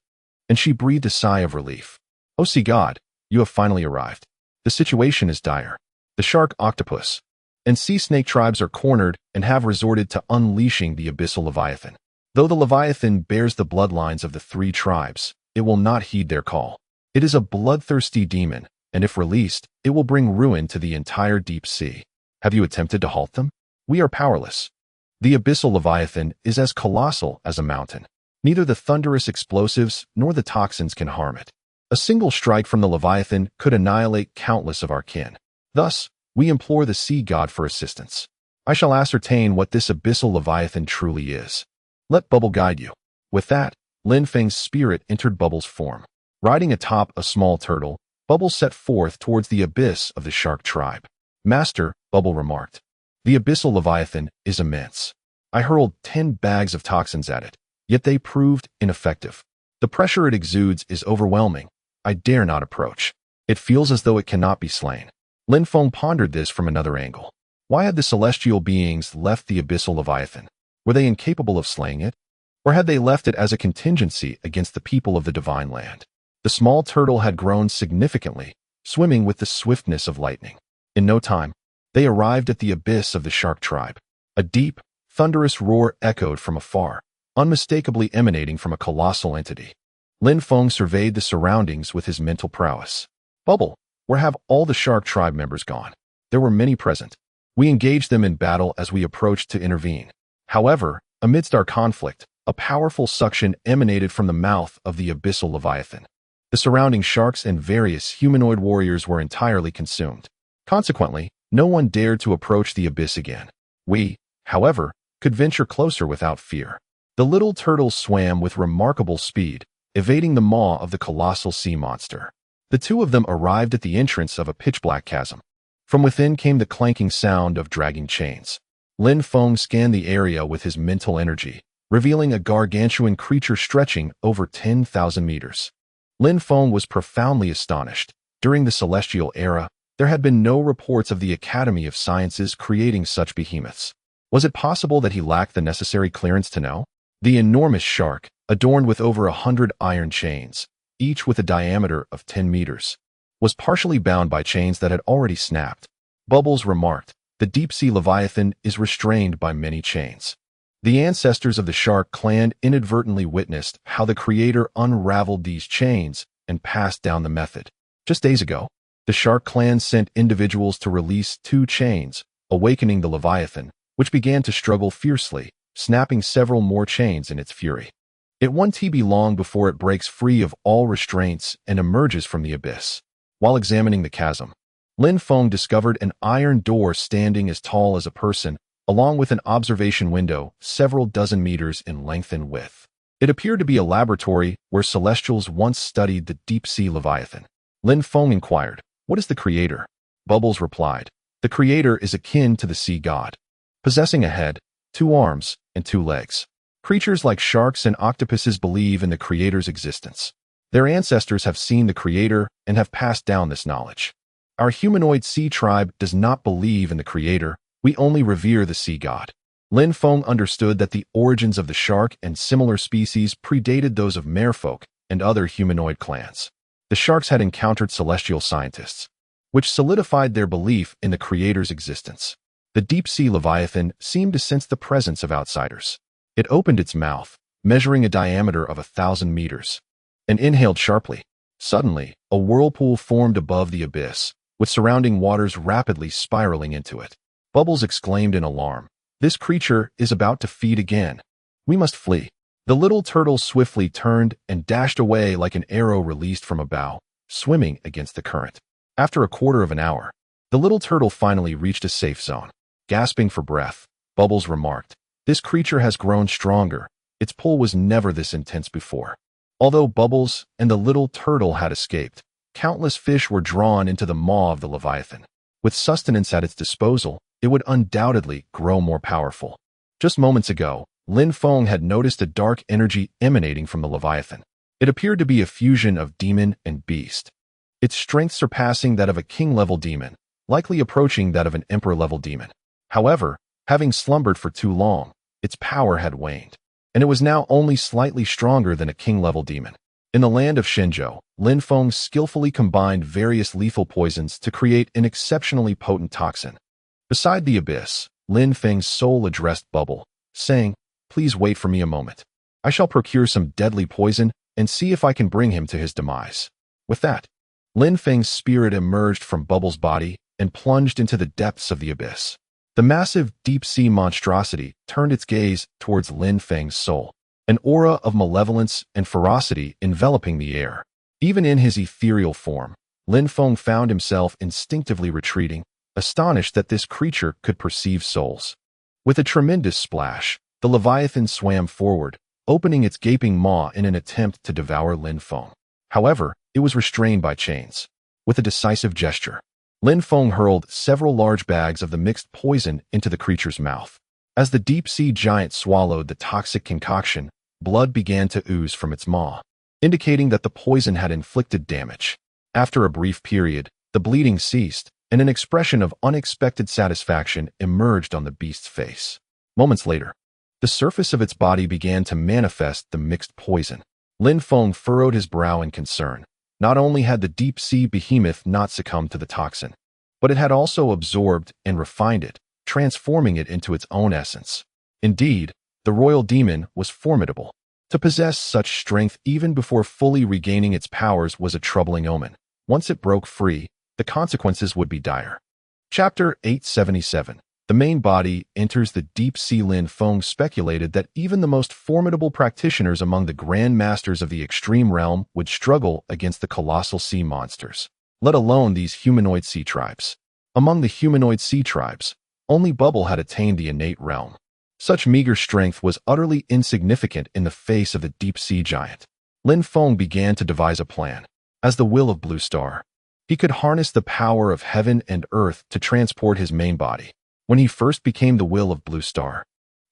and she breathed a sigh of relief. "O sea god, you have finally arrived. The situation is dire. The shark, octopus, and sea snake tribes are cornered and have resorted to unleashing the Abyssal Leviathan. Though the Leviathan bears the bloodlines of the 3 tribes, it will not heed their call. It is a bloodthirsty demon, and if released, it will bring ruin to the entire deep sea. Have you attempted to halt them? We are powerless. The Abyssal Leviathan is as colossal as a mountain. Neither the thunderous explosives nor the toxins can harm it. A single strike from the Leviathan could annihilate countless of our kin. Thus, we implore the sea god for assistance. I shall ascertain what this Abyssal Leviathan truly is. Let Bubble guide you." With that, Lin Feng's spirit entered Bubble's form. Riding atop a small turtle, Bubble set forth towards the abyss of the shark tribe. "Master," Bubble remarked, The abyssal leviathan is immense. I hurled 10 bags of toxins at it, yet they proved ineffective. The pressure it exudes is overwhelming. I dare not approach. It feels as though it cannot be slain. Lin Feng pondered this from another angle. Why had the celestial beings left the abyssal leviathan? Were they incapable of slaying it? Or had they left it as a contingency against the people of the divine land? The small turtle had grown significantly, swimming with the swiftness of lightning. In no time, they arrived at the abyss of the shark tribe. A deep, thunderous roar echoed from afar, unmistakably emanating from a colossal entity. Lin Feng surveyed the surroundings with his mental prowess. Bubble, where have all the shark tribe members gone? There were many present. We engaged them in battle as we approached to intervene. However, amidst our conflict, a powerful suction emanated from the mouth of the abyssal leviathan. The surrounding sharks and various humanoid warriors were entirely consumed. Consequently, no one dared to approach the abyss again. We, however, could venture closer without fear. The little turtle swam with remarkable speed, evading the maw of the colossal sea monster. The two of them arrived at the entrance of a pitch-black chasm. From within came the clanking sound of dragging chains. Lin Feng scanned the area with his mental energy, revealing a gargantuan creature stretching over 10,000 meters. Lin Feng was profoundly astonished. During the Celestial Era, there had been no reports of the Academy of Sciences creating such behemoths. Was it possible that he lacked the necessary clearance to know? The enormous shark, adorned with over 100 iron chains, each with a diameter of 10 meters, was partially bound by chains that had already snapped. Bubbles remarked, the deep-sea leviathan is restrained by many chains. The ancestors of the shark clan inadvertently witnessed how the creator unraveled these chains and passed down the method. Just days ago, the shark clan sent individuals to release 2 chains, awakening the leviathan, which began to struggle fiercely, snapping several more chains in its fury. It won't be long before it breaks free of all restraints and emerges from the abyss. While examining the chasm, Lin Feng discovered an iron door standing as tall as a person, along with an observation window several dozen meters in length and width. It appeared to be a laboratory where Celestials once studied the deep-sea leviathan. Lin Feng inquired, "What is the creator?" Bubbles replied, "The creator is akin to the sea god, possessing a head, 2 arms, and 2 legs. Creatures like sharks and octopuses believe in the creator's existence. Their ancestors have seen the creator and have passed down this knowledge. Our humanoid sea tribe does not believe in the creator. We only revere the sea god." Lin Feng understood that the origins of the shark and similar species predated those of merfolk and other humanoid clans. The sharks had encountered celestial scientists, which solidified their belief in the creator's existence. The deep-sea leviathan seemed to sense the presence of outsiders. It opened its mouth, measuring a diameter of 1,000 meters, and inhaled sharply. Suddenly, a whirlpool formed above the abyss, with surrounding waters rapidly spiraling into it. Bubbles exclaimed in alarm, "This creature is about to feed again. We must flee." The little turtle swiftly turned and dashed away like an arrow released from a bow, swimming against the current. After a quarter of an hour, the little turtle finally reached a safe zone. Gasping for breath, Bubbles remarked, "This creature has grown stronger. Its pull was never this intense before." Although Bubbles and the little turtle had escaped, countless fish were drawn into the maw of the leviathan. With sustenance at its disposal, it would undoubtedly grow more powerful. Just moments ago, Lin Feng had noticed a dark energy emanating from the leviathan. It appeared to be a fusion of demon and beast, its strength surpassing that of a king-level demon, likely approaching that of an emperor-level demon. However, having slumbered for too long, its power had waned, and it was now only slightly stronger than a king-level demon. In the land of Shenzhou, Lin Feng skillfully combined various lethal poisons to create an exceptionally potent toxin. Beside the abyss, Lin Feng's soul addressed Bubble, saying, "Please wait for me a moment. I shall procure some deadly poison and see if I can bring him to his demise." With that, Lin Feng's spirit emerged from Bubble's body and plunged into the depths of the abyss. The massive deep-sea monstrosity turned its gaze towards Lin Feng's soul, an aura of malevolence and ferocity enveloping the air. Even in his ethereal form, Lin Feng found himself instinctively retreating, astonished that this creature could perceive souls. With a tremendous splash, the leviathan swam forward, opening its gaping maw in an attempt to devour Lin Feng. However, it was restrained by chains. With a decisive gesture, Lin Feng hurled several large bags of the mixed poison into the creature's mouth. As the deep-sea giant swallowed the toxic concoction, blood began to ooze from its maw, indicating that the poison had inflicted damage. After a brief period, the bleeding ceased, and an expression of unexpected satisfaction emerged on the beast's face. Moments later, the surface of its body began to manifest the mixed poison. Lin Feng furrowed his brow in concern. Not only had the deep-sea behemoth not succumbed to the toxin, but it had also absorbed and refined it, transforming it into its own essence. Indeed, the royal demon was formidable. To possess such strength even before fully regaining its powers was a troubling omen. Once it broke free, the consequences would be dire. Chapter 877. The main body enters the deep sea. Lin Feng speculated that even the most formidable practitioners among the Grand Masters of the extreme realm would struggle against the colossal sea monsters, let alone these humanoid sea tribes. Among the humanoid sea tribes, only Bubble had attained the innate realm. Such meager strength was utterly insignificant in the face of the deep sea giant. Lin Feng began to devise a plan. As the will of Blue Star, he could harness the power of heaven and earth to transport his main body. When he first became the will of Blue Star,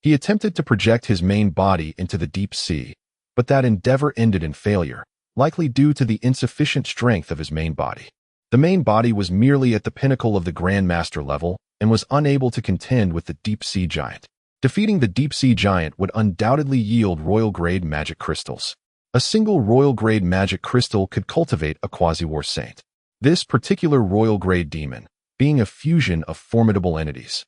he attempted to project his main body into the deep sea, but that endeavor ended in failure, likely due to the insufficient strength of his main body. The main body was merely at the pinnacle of the Grand Master level and was unable to contend with the deep sea giant. Defeating the deep sea giant would undoubtedly yield royal-grade magic crystals. A single royal-grade magic crystal could cultivate a quasi-war saint. This particular royal-grade demon, being a fusion of formidable entities,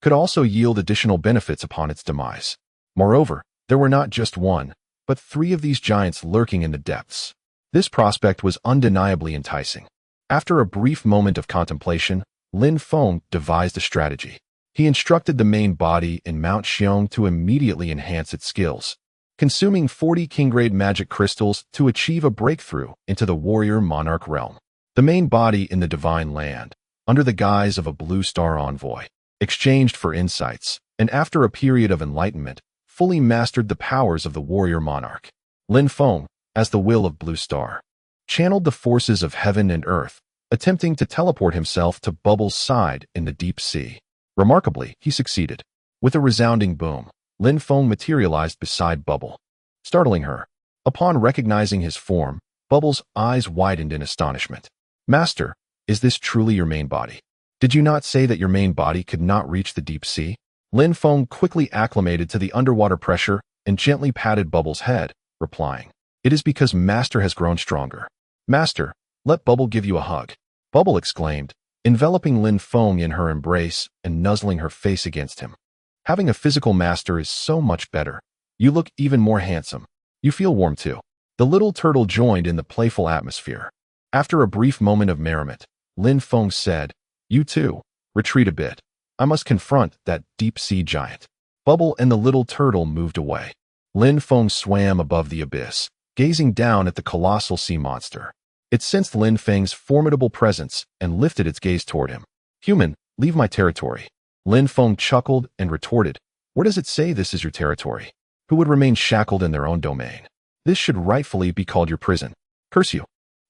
could also yield additional benefits upon its demise. Moreover, there were not just one, but three of these giants lurking in the depths. This prospect was undeniably enticing. After a brief moment of contemplation, Lin Feng devised a strategy. He instructed the main body in Mount Xiong to immediately enhance its skills, consuming 40 king-grade magic crystals to achieve a breakthrough into the warrior monarch realm. The main body in the divine land, under the guise of a Blue Star envoy, exchanged for insights, and after a period of enlightenment, fully mastered the powers of the warrior monarch. Lin Feng, as the will of Blue Star, channeled the forces of heaven and earth, attempting to teleport himself to Bubble's side in the deep sea. Remarkably, he succeeded. With a resounding boom, Lin Feng materialized beside Bubble, startling her. Upon recognizing his form, Bubble's eyes widened in astonishment. "Master, is this truly your main body? Did you not say that your main body could not reach the deep sea?" Lin Feng quickly acclimated to the underwater pressure and gently patted Bubble's head, replying, "It is because Master has grown stronger. Master, let Bubble give you a hug." Bubble exclaimed, enveloping Lin Feng in her embrace and nuzzling her face against him. "Having a physical master is so much better. You look even more handsome. You feel warm too." The little turtle joined in the playful atmosphere. After a brief moment of merriment, Lin Feng said, "You too, retreat a bit. I must confront that deep-sea giant." Bubble and the little turtle moved away. Lin Feng swam above the abyss, gazing down at the colossal sea monster. It sensed Lin Feng's formidable presence and lifted its gaze toward him. "Human, leave my territory." Lin Feng chuckled and retorted, "Where does it say this is your territory? Who would remain shackled in their own domain? This should rightfully be called your prison. Curse you.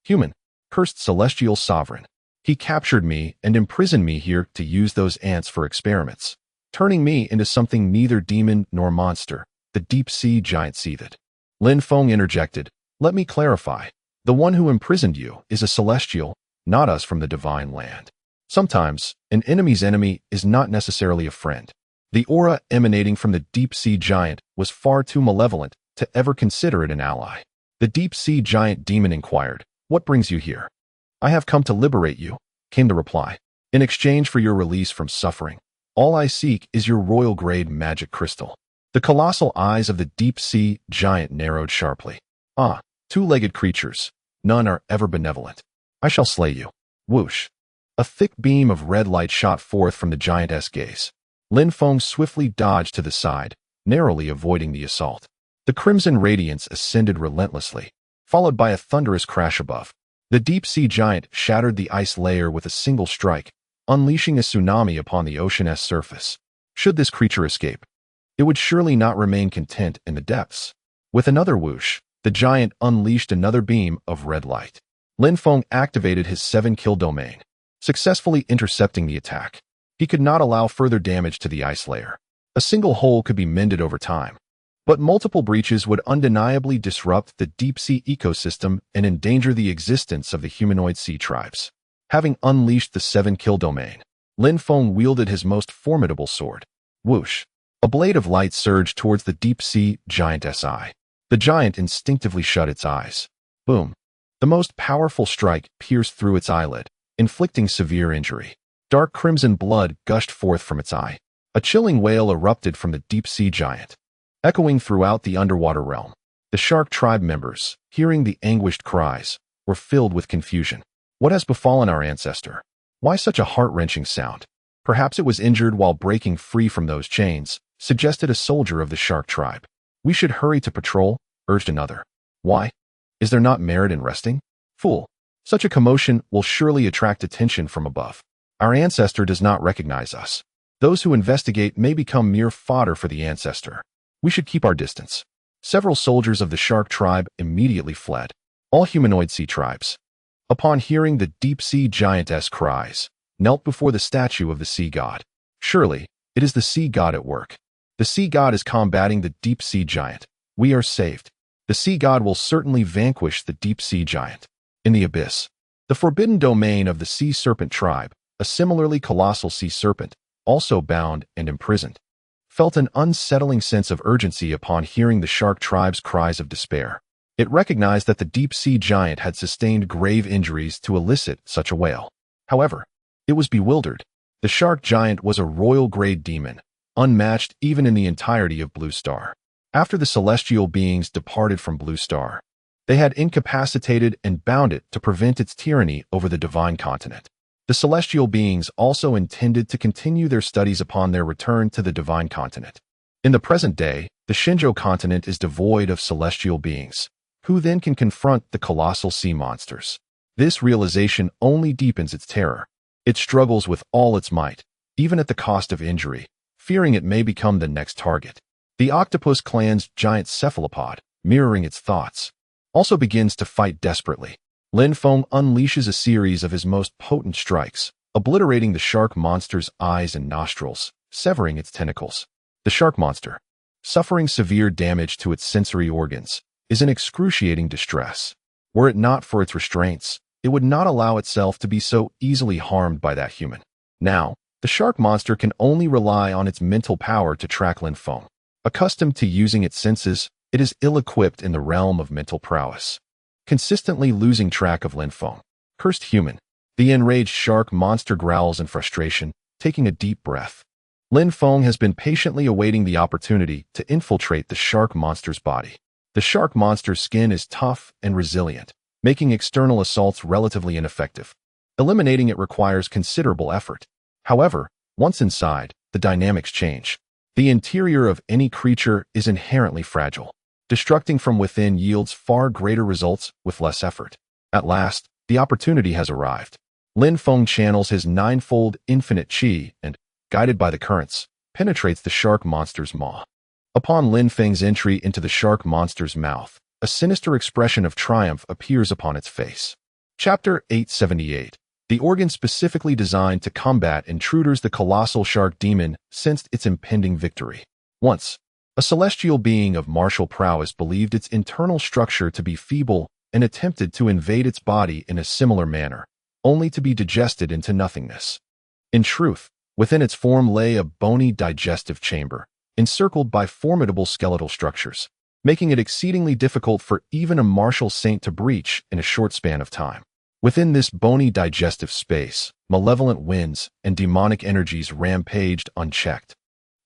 Human, cursed celestial sovereign. He captured me and imprisoned me here to use those ants for experiments, turning me into something neither demon nor monster," the deep-sea giant seethed. Lin Feng interjected, "Let me clarify. The one who imprisoned you is a celestial, not us from the divine land. Sometimes, an enemy's enemy is not necessarily a friend." The aura emanating from the deep-sea giant was far too malevolent to ever consider it an ally. The deep-sea giant demon inquired, "What brings you here?" "I have come to liberate you," came the reply. "In exchange for your release from suffering, all I seek is your royal-grade magic crystal." The colossal eyes of the deep-sea giant narrowed sharply. "Ah, two-legged creatures. None are ever benevolent. I shall slay you." Whoosh. A thick beam of red light shot forth from the giantess' gaze. Lin Feng swiftly dodged to the side, narrowly avoiding the assault. The crimson radiance ascended relentlessly, followed by a thunderous crash above. The deep-sea giant shattered the ice layer with a single strike, unleashing a tsunami upon the ocean's surface. Should this creature escape, it would surely not remain content in the depths. With another whoosh, the giant unleashed another beam of red light. Lin Feng activated his 7-kill domain. successfully intercepting the attack. He could not allow further damage to the ice layer. A single hole could be mended over time, but multiple breaches would undeniably disrupt the deep-sea ecosystem and endanger the existence of the humanoid sea tribes. Having unleashed the 7-kill domain, Lin Feng wielded his most formidable sword. Whoosh! A blade of light surged towards the deep-sea giant's eye. The giant instinctively shut its eyes. Boom! The most powerful strike pierced through its eyelid, inflicting severe injury. Dark crimson blood gushed forth from its eye. A chilling wail erupted from the deep-sea giant, echoing throughout the underwater realm. The shark tribe members, hearing the anguished cries, were filled with confusion. What has befallen our ancestor? Why such a heart-wrenching sound? Perhaps it was injured while breaking free from those chains, suggested a soldier of the shark tribe. We should hurry to patrol, urged another. Why? Is there not merit in resting? Fool! Such a commotion will surely attract attention from above. Our ancestor does not recognize us. Those who investigate may become mere fodder for the ancestor. We should keep our distance. Several soldiers of the shark tribe immediately fled. All humanoid sea tribes, upon hearing the deep-sea giantess cries, knelt before the statue of the sea god. Surely, it is the sea god at work. The sea god is combating the deep-sea giant. We are saved. The sea god will certainly vanquish the deep-sea giant. In the abyss, the forbidden domain of the sea serpent tribe, a similarly colossal sea serpent, also bound and imprisoned, felt an unsettling sense of urgency upon hearing the shark tribe's cries of despair. It recognized that the deep-sea giant had sustained grave injuries to elicit such a wail. However, it was bewildered. The shark giant was a royal-grade demon, unmatched even in the entirety of Blue Star. After the celestial beings departed from Blue Star, they had incapacitated and bound it to prevent its tyranny over the divine continent. The celestial beings also intended to continue their studies upon their return to the divine continent. In the present day, the Shinjo continent is devoid of celestial beings, who then can confront the colossal sea monsters. This realization only deepens its terror. It struggles with all its might, even at the cost of injury, fearing it may become the next target. The octopus clan's giant cephalopod, mirroring its thoughts, also begins to fight desperately. Lin Feng unleashes a series of his most potent strikes, obliterating the shark monster's eyes and nostrils, severing its tentacles. The shark monster, suffering severe damage to its sensory organs, is in excruciating distress. Were it not for its restraints, it would not allow itself to be so easily harmed by that human. Now, the shark monster can only rely on its mental power to track Lin Feng. Accustomed to using its senses, it is ill-equipped in the realm of mental prowess, consistently losing track of Lin Feng. Cursed human. The enraged shark monster growls in frustration, taking a deep breath. Lin Feng has been patiently awaiting the opportunity to infiltrate the shark monster's body. The shark monster's skin is tough and resilient, making external assaults relatively ineffective. Eliminating it requires considerable effort. However, once inside, the dynamics change. The interior of any creature is inherently fragile. Destructing from within yields far greater results with less effort. At last, the opportunity has arrived. Lin Feng channels his ninefold infinite qi and, guided by the currents, penetrates the shark monster's maw. Upon Lin Feng's entry into the shark monster's mouth, a sinister expression of triumph appears upon its face. Chapter 878. The organ specifically designed to combat intruders. The colossal shark demon sensed its impending victory. Once, a celestial being of martial prowess believed its internal structure to be feeble and attempted to invade its body in a similar manner, only to be digested into nothingness. In truth, within its form lay a bony digestive chamber, encircled by formidable skeletal structures, making it exceedingly difficult for even a martial saint to breach in a short span of time. Within this bony digestive space, malevolent winds and demonic energies rampaged unchecked.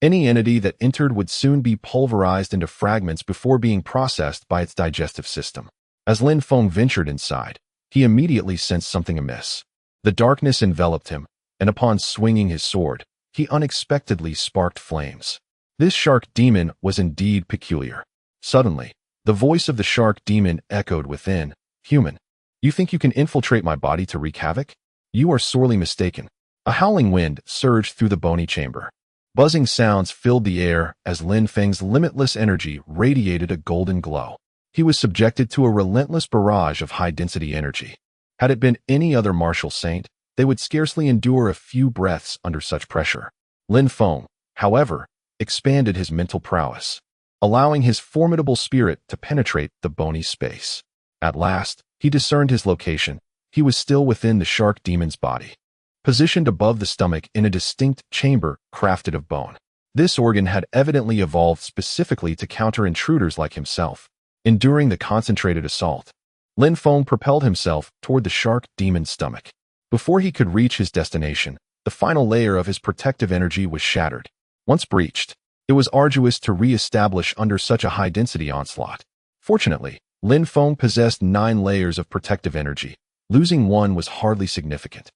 Any entity that entered would soon be pulverized into fragments before being processed by its digestive system. As Lin Feng ventured inside, he immediately sensed something amiss. The darkness enveloped him, and upon swinging his sword, he unexpectedly sparked flames. This shark demon was indeed peculiar. Suddenly, the voice of the shark demon echoed within. Human, you think you can infiltrate my body to wreak havoc? You are sorely mistaken. A howling wind surged through the bony chamber. Buzzing sounds filled the air as Lin Feng's limitless energy radiated a golden glow. He was subjected to a relentless barrage of high-density energy. Had it been any other martial saint, They would scarcely endure a few breaths under such pressure. Lin Feng, however, expanded his mental prowess, allowing his formidable spirit to penetrate the bony space. At last, he discerned his location. He was still within the shark demon's body, positioned above the stomach in a distinct chamber crafted of bone. This organ had evidently evolved specifically to counter intruders like himself. Enduring the concentrated assault, Lin Feng propelled himself toward the shark demon's stomach. Before he could reach his destination, the final layer of his protective energy was shattered. Once breached, it was arduous to re-establish under such a high-density onslaught. Fortunately, Lin Feng possessed 9 layers of protective energy. Losing one was hardly significant.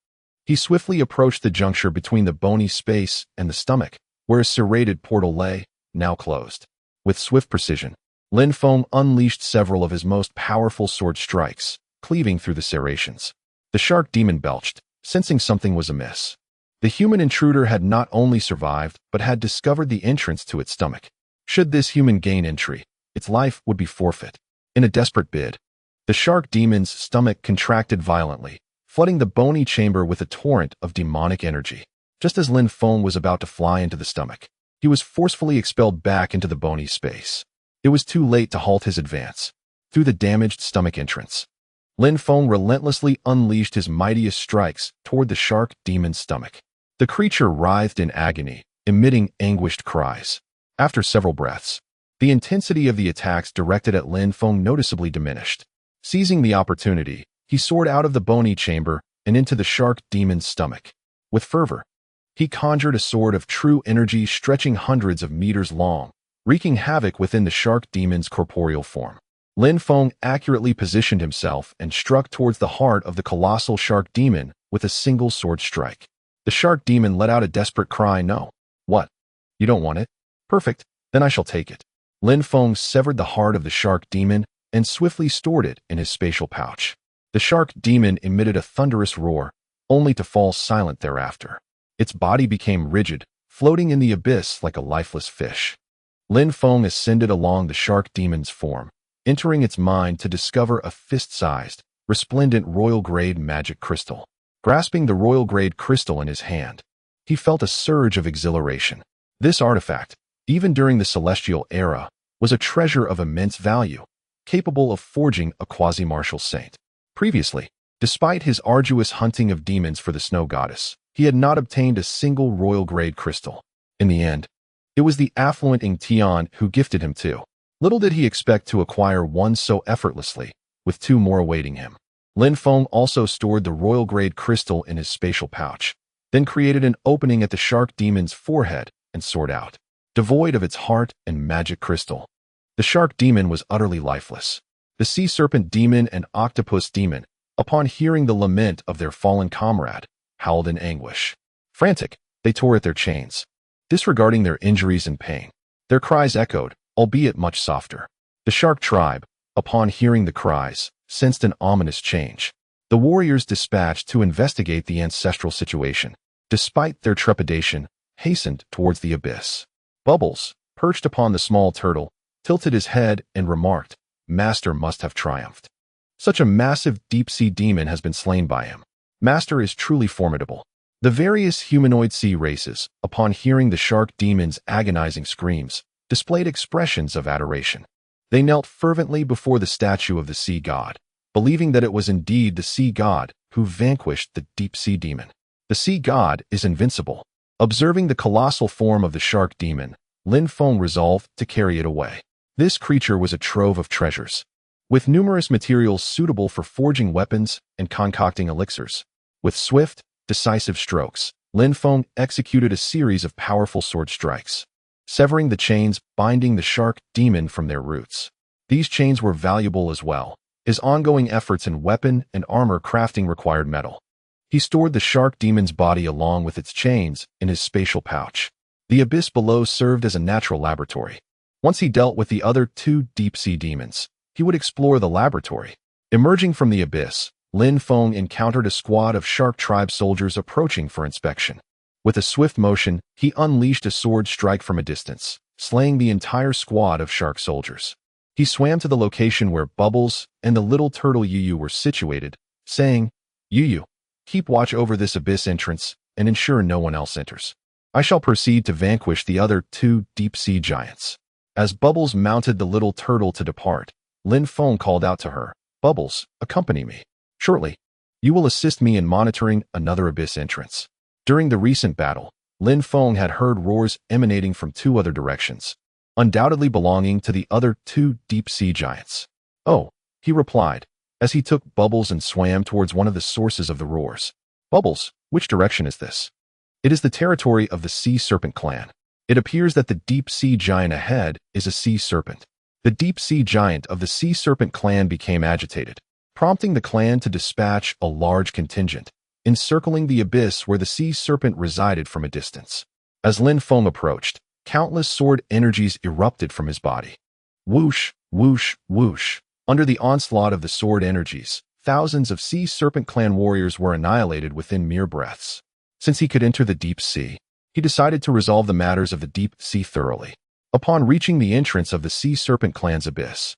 He swiftly approached the juncture between the bony space and the stomach, where a serrated portal lay, now closed. With swift precision, Lin Feng unleashed several of his most powerful sword strikes, cleaving through the serrations. The shark demon belched, sensing something was amiss. The human intruder had not only survived, but had discovered the entrance to its stomach. Should this human gain entry, its life would be forfeit. In a desperate bid, the shark demon's stomach contracted violently, flooding the bony chamber with a torrent of demonic energy. Just as Lin Feng was about to fly into the stomach, he was forcefully expelled back into the bony space. It was too late to halt his advance. Through the damaged stomach entrance, Lin Feng relentlessly unleashed his mightiest strikes toward the shark demon's stomach. The creature writhed in agony, emitting anguished cries. After several breaths, the intensity of the attacks directed at Lin Feng noticeably diminished. Seizing the opportunity, he soared out of the bony chamber and into the shark demon's stomach. With fervor, he conjured a sword of true energy stretching hundreds of meters long, wreaking havoc within the shark demon's corporeal form. Lin Feng accurately positioned himself and struck towards the heart of the colossal shark demon with a single sword strike. The shark demon let out a desperate cry. No. What? You don't want it? Perfect, then I shall take it. Lin Feng severed the heart of the shark demon and swiftly stored it in his spatial pouch. The shark demon emitted a thunderous roar, only to fall silent thereafter. Its body became rigid, floating in the abyss like a lifeless fish. Lin Feng ascended along the shark demon's form, entering its mind to discover a fist-sized, resplendent royal-grade magic crystal. Grasping the royal-grade crystal in his hand, he felt a surge of exhilaration. This artifact, even during the celestial era, was a treasure of immense value, capable of forging a quasi-martial saint. Previously, despite his arduous hunting of demons for the snow goddess, he had not obtained a single royal-grade crystal. In the end, it was the affluent Ing Tian who gifted him 2. Little did he expect to acquire one so effortlessly, with 2 more awaiting him. Lin Feng also stored the royal-grade crystal in his spatial pouch, then created an opening at the shark demon's forehead and soared out. Devoid of its heart and magic crystal, the shark demon was utterly lifeless. The sea serpent demon and octopus demon, upon hearing the lament of their fallen comrade, howled in anguish. Frantic, they tore at their chains, disregarding their injuries and pain. Their cries echoed, albeit much softer. The shark tribe, upon hearing the cries, sensed an ominous change. The warriors dispatched to investigate the ancestral situation, despite their trepidation, hastened towards the abyss. Bubbles, perched upon the small turtle, tilted his head and remarked, "Master must have triumphed. Such a massive deep-sea demon has been slain by him. Master is truly formidable." The various humanoid sea races, upon hearing the shark demon's agonizing screams, displayed expressions of adoration. They knelt fervently before the statue of the sea god, believing that it was indeed the sea god who vanquished the deep-sea demon. The sea god is invincible. Observing the colossal form of the shark demon, Lin Feng resolved to carry it away. This creature was a trove of treasures, with numerous materials suitable for forging weapons and concocting elixirs. With swift, decisive strokes, Lin Feng executed a series of powerful sword strikes, severing the chains binding the shark demon from their roots. These chains were valuable as well, as ongoing efforts in weapon and armor crafting required metal. He stored the shark demon's body along with its chains in his spatial pouch. The abyss below served as a natural laboratory. Once he dealt with the other 2 deep-sea demons, he would explore the laboratory. Emerging from the abyss, Lin Feng encountered a squad of shark tribe soldiers approaching for inspection. With a swift motion, he unleashed a sword strike from a distance, slaying the entire squad of shark soldiers. He swam to the location where Bubbles and the little turtle Yu were situated, saying, "Yu, Keep watch over this abyss entrance and ensure no one else enters. I shall proceed to vanquish the other two deep-sea giants." As Bubbles mounted the little turtle to depart, Lin Feng called out to her, "Bubbles, accompany me. Shortly, you will assist me in monitoring another abyss entrance." During the recent battle, Lin Feng had heard roars emanating from two other directions, undoubtedly belonging to the other two deep-sea giants. "Oh," he replied, as he took Bubbles and swam towards one of the sources of the roars. "Bubbles, which direction is this?" "It is the territory of the Sea Serpent clan. It appears that the deep-sea giant ahead is a sea serpent." The deep-sea giant of the Sea Serpent clan became agitated, prompting the clan to dispatch a large contingent, encircling the abyss where the sea serpent resided from a distance. As Lin Feng approached, countless sword energies erupted from his body. Whoosh, whoosh, whoosh. Under the onslaught of the sword energies, thousands of Sea Serpent clan warriors were annihilated within mere breaths. Since he could enter the deep sea, he decided to resolve the matters of the deep sea thoroughly. Upon reaching the entrance of the Sea Serpent clan's abyss,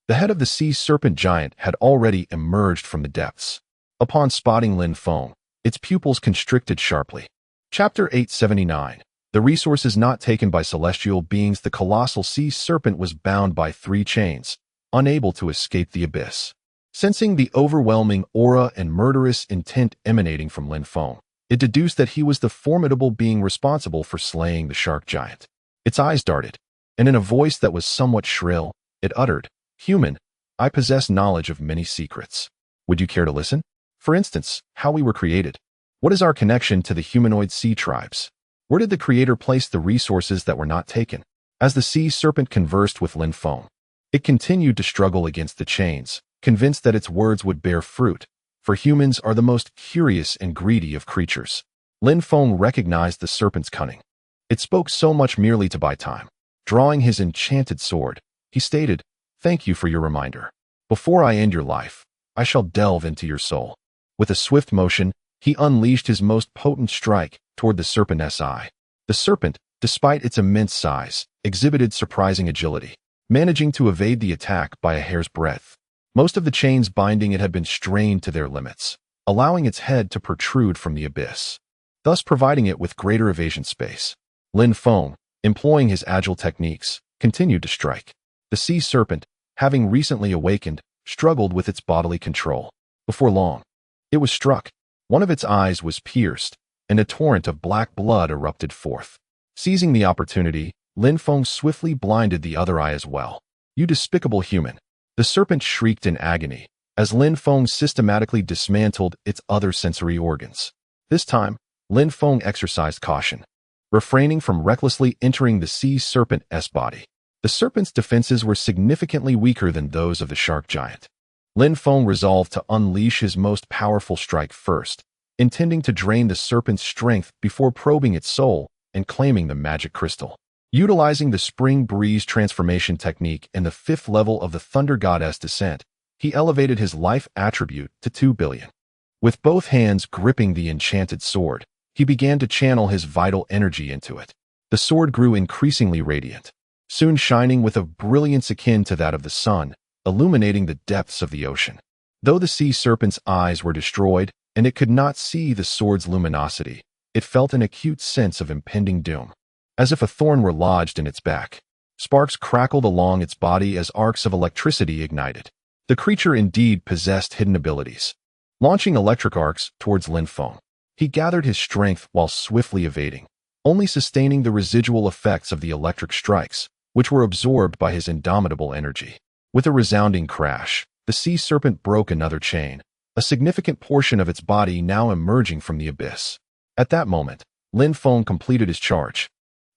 the head of the Sea Serpent giant had already emerged from the depths. Upon spotting Lin Feng, its pupils constricted sharply. Chapter 879. The resources not taken by celestial beings. The colossal sea serpent was bound by 3 chains, unable to escape the abyss. Sensing the overwhelming aura and murderous intent emanating from Lin Feng, it deduced that he was the formidable being responsible for slaying the shark giant. Its eyes darted, and in a voice that was somewhat shrill, it uttered, "Human, I possess knowledge of many secrets. Would you care to listen? For instance, how we were created. What is our connection to the humanoid sea tribes? Where did the Creator place the resources that were not taken?" As the sea serpent conversed with Lin Feng, it continued to struggle against the chains, convinced that its words would bear fruit, for humans are the most curious and greedy of creatures. Lin Feng recognized the serpent's cunning. It spoke so much merely to buy time. Drawing his enchanted sword, he stated, "Thank you for your reminder. Before I end your life, I shall delve into your soul." With a swift motion, he unleashed his most potent strike toward the serpent's eye. The serpent, despite its immense size, exhibited surprising agility, managing to evade the attack by a hair's breadth. Most of the chains binding it had been strained to their limits, allowing its head to protrude from the abyss, thus providing it with greater evasion space. Lin Feng, employing his agile techniques, continued to strike. The sea serpent, having recently awakened, struggled with its bodily control. Before long, it was struck. One of its eyes was pierced, and a torrent of black blood erupted forth. Seizing the opportunity, Lin Feng swiftly blinded the other eye as well. "You despicable human!" The serpent shrieked in agony, as Lin Feng systematically dismantled its other sensory organs. This time, Lin Feng exercised caution, refraining from recklessly entering the sea serpent's body. The serpent's defenses were significantly weaker than those of the shark giant. Lin Feng resolved to unleash his most powerful strike first, intending to drain the serpent's strength before probing its soul and claiming the magic crystal. Utilizing the spring breeze transformation technique and the 5th level of the Thunder Goddess descent, he elevated his life attribute to 2 billion. With both hands gripping the enchanted sword, he began to channel his vital energy into it. The sword grew increasingly radiant, soon shining with a brilliance akin to that of the sun, illuminating the depths of the ocean. Though the sea serpent's eyes were destroyed and it could not see the sword's luminosity, it felt an acute sense of impending doom, as if a thorn were lodged in its back. Sparks crackled along its body as arcs of electricity ignited. The creature indeed possessed hidden abilities. Launching electric arcs towards Lin Feng, he gathered his strength while swiftly evading, only sustaining the residual effects of the electric strikes, which were absorbed by his indomitable energy. With a resounding crash, the sea serpent broke another chain, a significant portion of its body now emerging from the abyss. At that moment, Lin Feng completed his charge.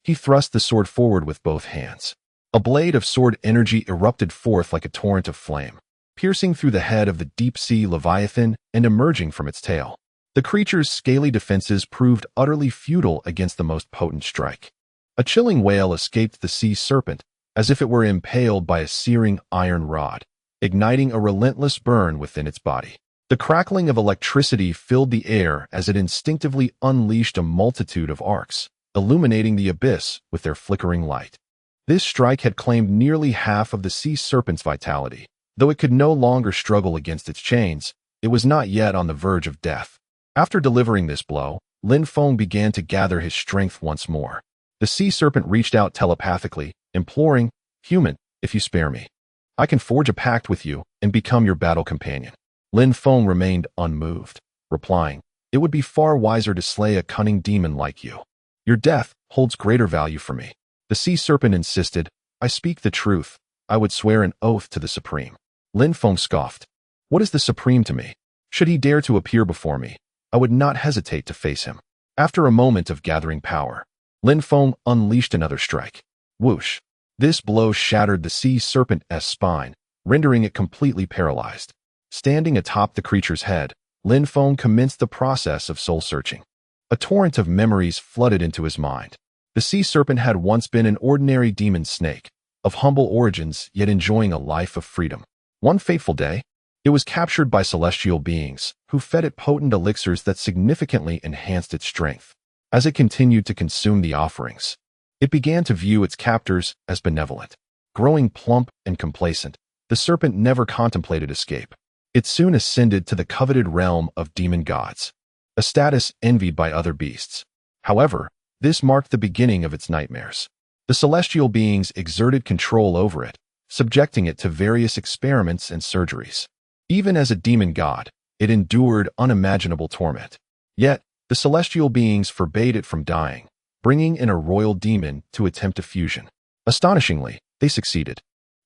He thrust the sword forward with both hands. A blade of sword energy erupted forth like a torrent of flame, piercing through the head of the deep-sea leviathan and emerging from its tail. The creature's scaly defenses proved utterly futile against the most potent strike. A chilling wail escaped the sea serpent, as if it were impaled by a searing iron rod, igniting a relentless burn within its body. The crackling of electricity filled the air as it instinctively unleashed a multitude of arcs, illuminating the abyss with their flickering light. This strike had claimed nearly half of the sea serpent's vitality. Though it could no longer struggle against its chains, it was not yet on the verge of death. After delivering this blow, Lin Feng began to gather his strength once more. The sea serpent reached out telepathically, imploring, "Human, if you spare me, I can forge a pact with you and become your battle companion." Lin Feng remained unmoved, replying, "It would be far wiser to slay a cunning demon like you. Your death holds greater value for me." The sea serpent insisted, "I speak the truth. I would swear an oath to the Supreme." Lin Feng scoffed. "What is the Supreme to me? Should he dare to appear before me, I would not hesitate to face him." After a moment of gathering power, Lin Feng unleashed another strike. Whoosh! This blow shattered the sea serpent's spine, rendering it completely paralyzed. Standing atop the creature's head, Lin Feng commenced the process of soul-searching. A torrent of memories flooded into his mind. The sea serpent had once been an ordinary demon snake, of humble origins yet enjoying a life of freedom. One fateful day, it was captured by celestial beings, who fed it potent elixirs that significantly enhanced its strength. As it continued to consume the offerings, it began to view its captors as benevolent. Growing plump and complacent, the serpent never contemplated escape. It soon ascended to the coveted realm of demon gods, a status envied by other beasts. However, this marked the beginning of its nightmares. The celestial beings exerted control over it, subjecting it to various experiments and surgeries. Even as a demon god, it endured unimaginable torment. Yet, the celestial beings forbade it from dying, bringing in a royal demon to attempt a fusion. Astonishingly, they succeeded,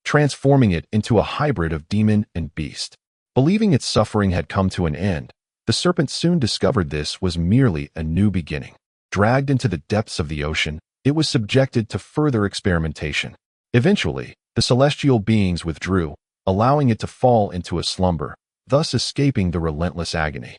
transforming it into a hybrid of demon and beast. Believing its suffering had come to an end, the serpent soon discovered this was merely a new beginning. Dragged into the depths of the ocean, it was subjected to further experimentation. Eventually, the celestial beings withdrew, allowing it to fall into a slumber, thus escaping the relentless agony.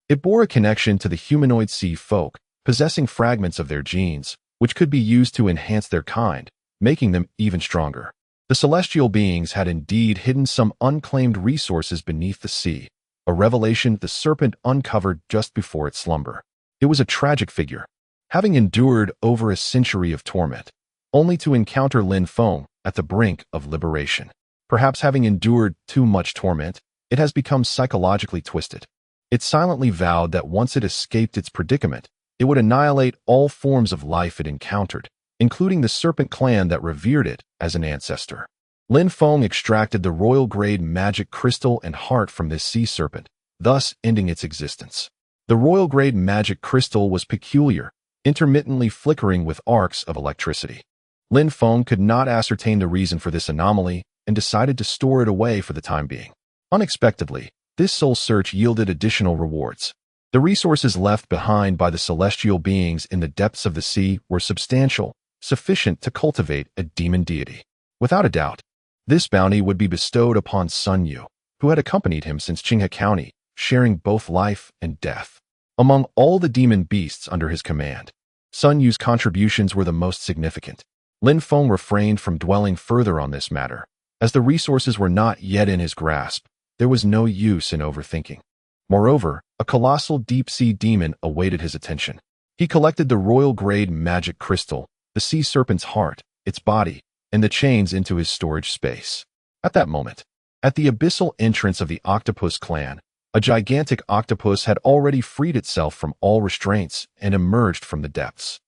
It bore a connection to the humanoid sea folk, possessing fragments of their genes, which could be used to enhance their kind, making them even stronger. The celestial beings had indeed hidden some unclaimed resources beneath the sea, a revelation the serpent uncovered just before its slumber. It was a tragic figure, having endured over a century of torment, only to encounter Lin Feng at the brink of liberation. Perhaps having endured too much torment, it has become psychologically twisted. It silently vowed that once it escaped its predicament, it would annihilate all forms of life it encountered, including the serpent clan that revered it as an ancestor. Lin Feng extracted the royal-grade magic crystal and heart from this sea serpent, thus ending its existence. The royal-grade magic crystal was peculiar, intermittently flickering with arcs of electricity. Lin Feng could not ascertain the reason for this anomaly and decided to store it away for the time being. Unexpectedly, this soul search yielded additional rewards. The resources left behind by the celestial beings in the depths of the sea were substantial, sufficient to cultivate a demon deity. Without a doubt, this bounty would be bestowed upon Sun Yu, who had accompanied him since Qinghe County, sharing both life and death. Among all the demon beasts under his command, Sun Yu's contributions were the most significant. Lin Feng refrained from dwelling further on this matter. As the resources were not yet in his grasp, there was no use in overthinking. Moreover, a colossal deep-sea demon awaited his attention. He collected the royal-grade magic crystal, the sea serpent's heart, its body, and the chains into his storage space. At that moment, at the abyssal entrance of the octopus clan, a gigantic octopus had already freed itself from all restraints and emerged from the depths.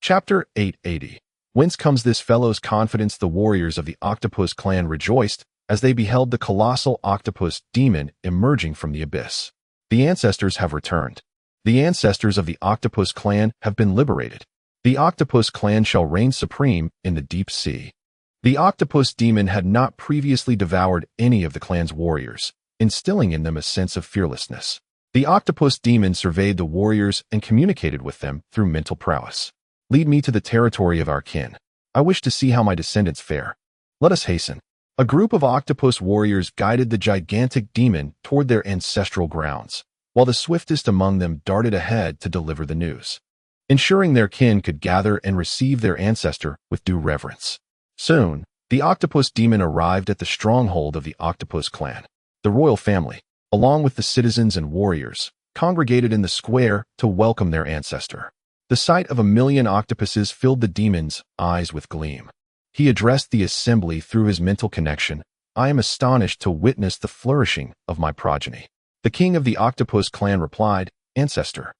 Chapter 880. Whence comes this fellow's confidence? The warriors of the octopus clan rejoiced as they beheld the colossal octopus demon emerging from the abyss. The ancestors have returned. The ancestors of the octopus clan have been liberated. The octopus clan shall reign supreme in the deep sea. The octopus demon had not previously devoured any of the clan's warriors, instilling in them a sense of fearlessness. The octopus demon surveyed the warriors and communicated with them through mental prowess. Lead me to the territory of our kin. I wish to see how my descendants fare. Let us hasten. A group of octopus warriors guided the gigantic demon toward their ancestral grounds, while the swiftest among them darted ahead to deliver the news, ensuring their kin could gather and receive their ancestor with due reverence. Soon, the octopus demon arrived at the stronghold of the octopus clan. The royal family, along with the citizens and warriors, congregated in the square to welcome their ancestor. The sight of 1,000,000 octopuses filled the demon's eyes with gleam. He addressed the assembly through his mental connection. I am astonished to witness the flourishing of my progeny. The king of the octopus clan replied, Ancestor,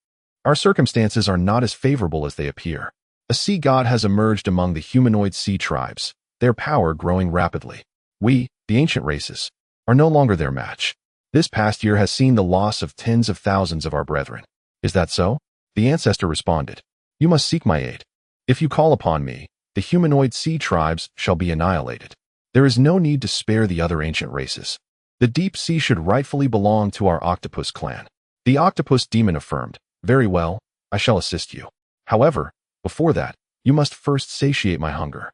our circumstances are not as favorable as they appear. A sea god has emerged among the humanoid sea tribes, their power growing rapidly. We, the ancient races, are no longer their match. This past year has seen the loss of tens of thousands of our brethren. Is that so? The ancestor responded. You must seek my aid. If you call upon me, the humanoid sea tribes shall be annihilated. There is no need to spare the other ancient races. The deep sea should rightfully belong to our octopus clan. The octopus demon affirmed, Very well, I shall assist you. However, before that, you must first satiate my hunger.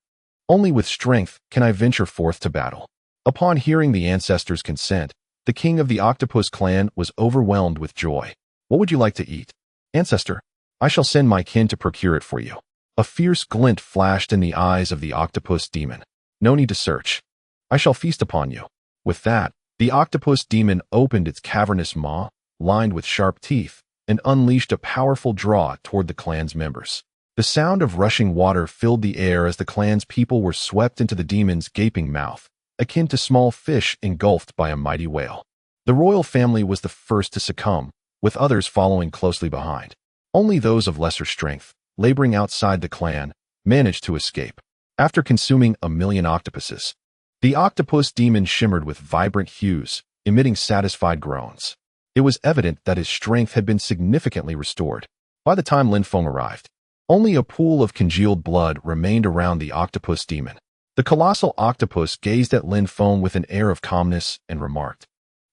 Only with strength can I venture forth to battle. Upon hearing the ancestor's consent, the king of the octopus clan was overwhelmed with joy. What would you like to eat? Ancestor, I shall send my kin to procure it for you. A fierce glint flashed in the eyes of the octopus demon. No need to search. I shall feast upon you. With that, the octopus demon opened its cavernous maw, lined with sharp teeth, and unleashed a powerful draw toward the clan's members. The sound of rushing water filled the air as the clan's people were swept into the demon's gaping mouth, akin to small fish engulfed by a mighty whale. The royal family was the first to succumb, with others following closely behind. Only those of lesser strength, laboring outside the clan, managed to escape. After consuming 1,000,000 octopuses, the octopus demon shimmered with vibrant hues, emitting satisfied groans. It was evident that his strength had been significantly restored. By the time Lin Feng arrived, only a pool of congealed blood remained around the octopus demon. The colossal octopus gazed at Lin Feng with an air of calmness and remarked,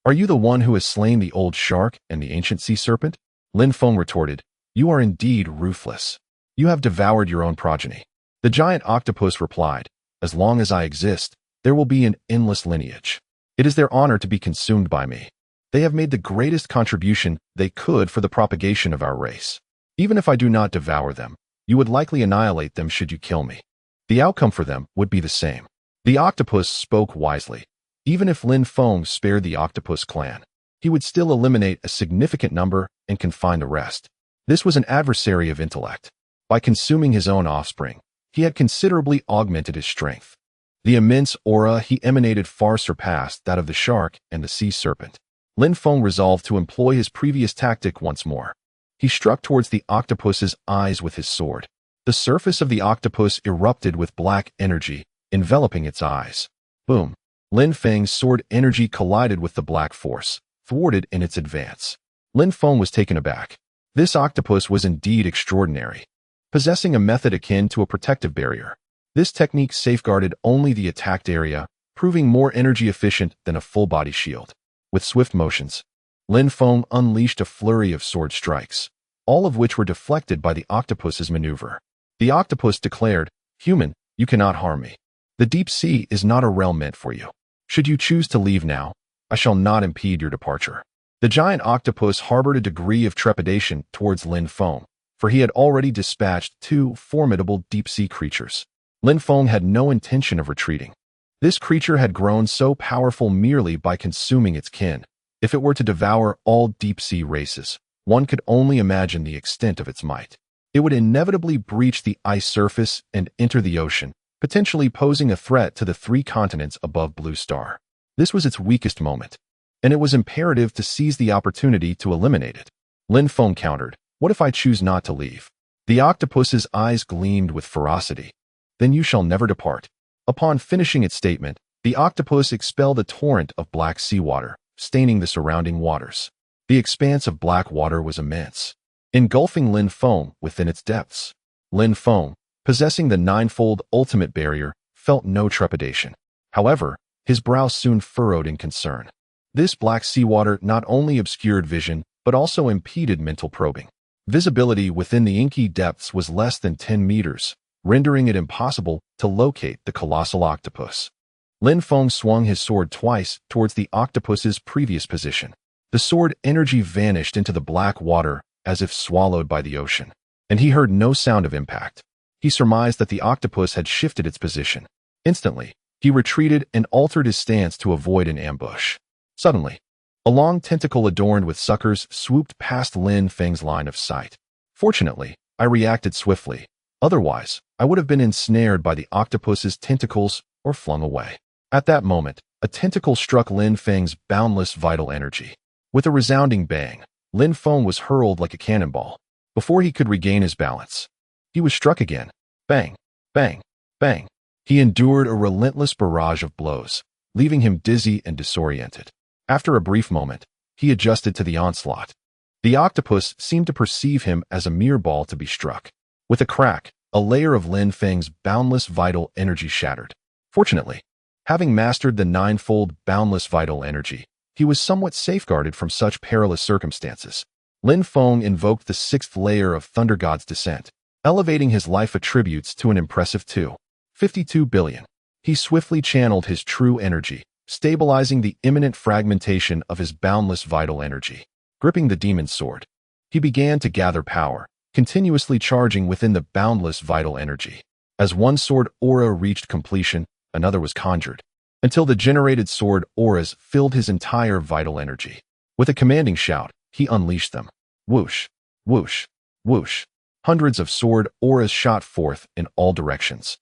Are you the one who has slain the old shark and the ancient sea serpent? Lin Feng retorted, You are indeed ruthless. You have devoured your own progeny. The giant octopus replied, As long as I exist, there will be an endless lineage. It is their honor to be consumed by me. They have made the greatest contribution they could for the propagation of our race. Even if I do not devour them, you would likely annihilate them should you kill me. The outcome for them would be the same. The octopus spoke wisely. Even if Lin Feng spared the octopus clan, he would still eliminate a significant number and confine the rest. This was an adversary of intellect. By consuming his own offspring, he had considerably augmented his strength. The immense aura he emanated far surpassed that of the shark and the sea serpent. Lin Feng resolved to employ his previous tactic once more. He struck towards the octopus's eyes with his sword. The surface of the octopus erupted with black energy, enveloping its eyes. Boom! Lin Feng's sword energy collided with the black force, thwarted in its advance. Lin Feng was taken aback. This octopus was indeed extraordinary, possessing a method akin to a protective barrier. This technique safeguarded only the attacked area, proving more energy efficient than a full-body shield. With swift motions, Lin Feng unleashed a flurry of sword strikes, all of which were deflected by the octopus's maneuver. The octopus declared, Human, you cannot harm me. The deep sea is not a realm meant for you. Should you choose to leave now, I shall not impede your departure. The giant octopus harbored a degree of trepidation towards Lin Feng, for he had already dispatched 2 formidable deep-sea creatures. Lin Feng had no intention of retreating. This creature had grown so powerful merely by consuming its kin. If it were to devour all deep-sea races, one could only imagine the extent of its might. It would inevitably breach the ice surface and enter the ocean, potentially posing a threat to the 3 continents above Blue Star. This was its weakest moment, and it was imperative to seize the opportunity to eliminate it. Lin Feng countered, What if I choose not to leave? The octopus's eyes gleamed with ferocity. Then you shall never depart. Upon finishing its statement, the octopus expelled a torrent of black seawater, staining the surrounding waters. The expanse of black water was immense, engulfing Lin Feng within its depths. Lin Feng, possessing the 9-fold ultimate barrier, felt no trepidation. However, his brow soon furrowed in concern. This black seawater not only obscured vision, but also impeded mental probing. Visibility within the inky depths was less than 10 meters, rendering it impossible to locate the colossal octopus. Lin Feng swung his sword twice towards the octopus's previous position. The sword energy vanished into the black water as if swallowed by the ocean, and he heard no sound of impact. He surmised that the octopus had shifted its position. Instantly, he retreated and altered his stance to avoid an ambush. Suddenly, a long tentacle adorned with suckers swooped past Lin Feng's line of sight. Fortunately, I reacted swiftly. Otherwise, I would have been ensnared by the octopus's tentacles or flung away. At that moment, a tentacle struck Lin Feng's boundless vital energy. With a resounding bang, Lin Feng was hurled like a cannonball. Before he could regain his balance, he was struck again. Bang, bang, bang. He endured a relentless barrage of blows, leaving him dizzy and disoriented. After a brief moment, he adjusted to the onslaught. The octopus seemed to perceive him as a mere ball to be struck. With a crack, a layer of Lin Feng's boundless vital energy shattered. Fortunately, having mastered the ninefold boundless vital energy, he was somewhat safeguarded from such perilous circumstances. Lin Feng invoked the sixth layer of Thunder God's descent, elevating his life attributes to an impressive 252 billion. He swiftly channeled his true energy, stabilizing the imminent fragmentation of his boundless vital energy. Gripping the demon's sword, he began to gather power, continuously charging within the boundless vital energy. As one sword aura reached completion, another was conjured, until the generated sword auras filled his entire vital energy. With a commanding shout, he unleashed them. Whoosh, whoosh, whoosh. Hundreds of sword auras shot forth in all directions.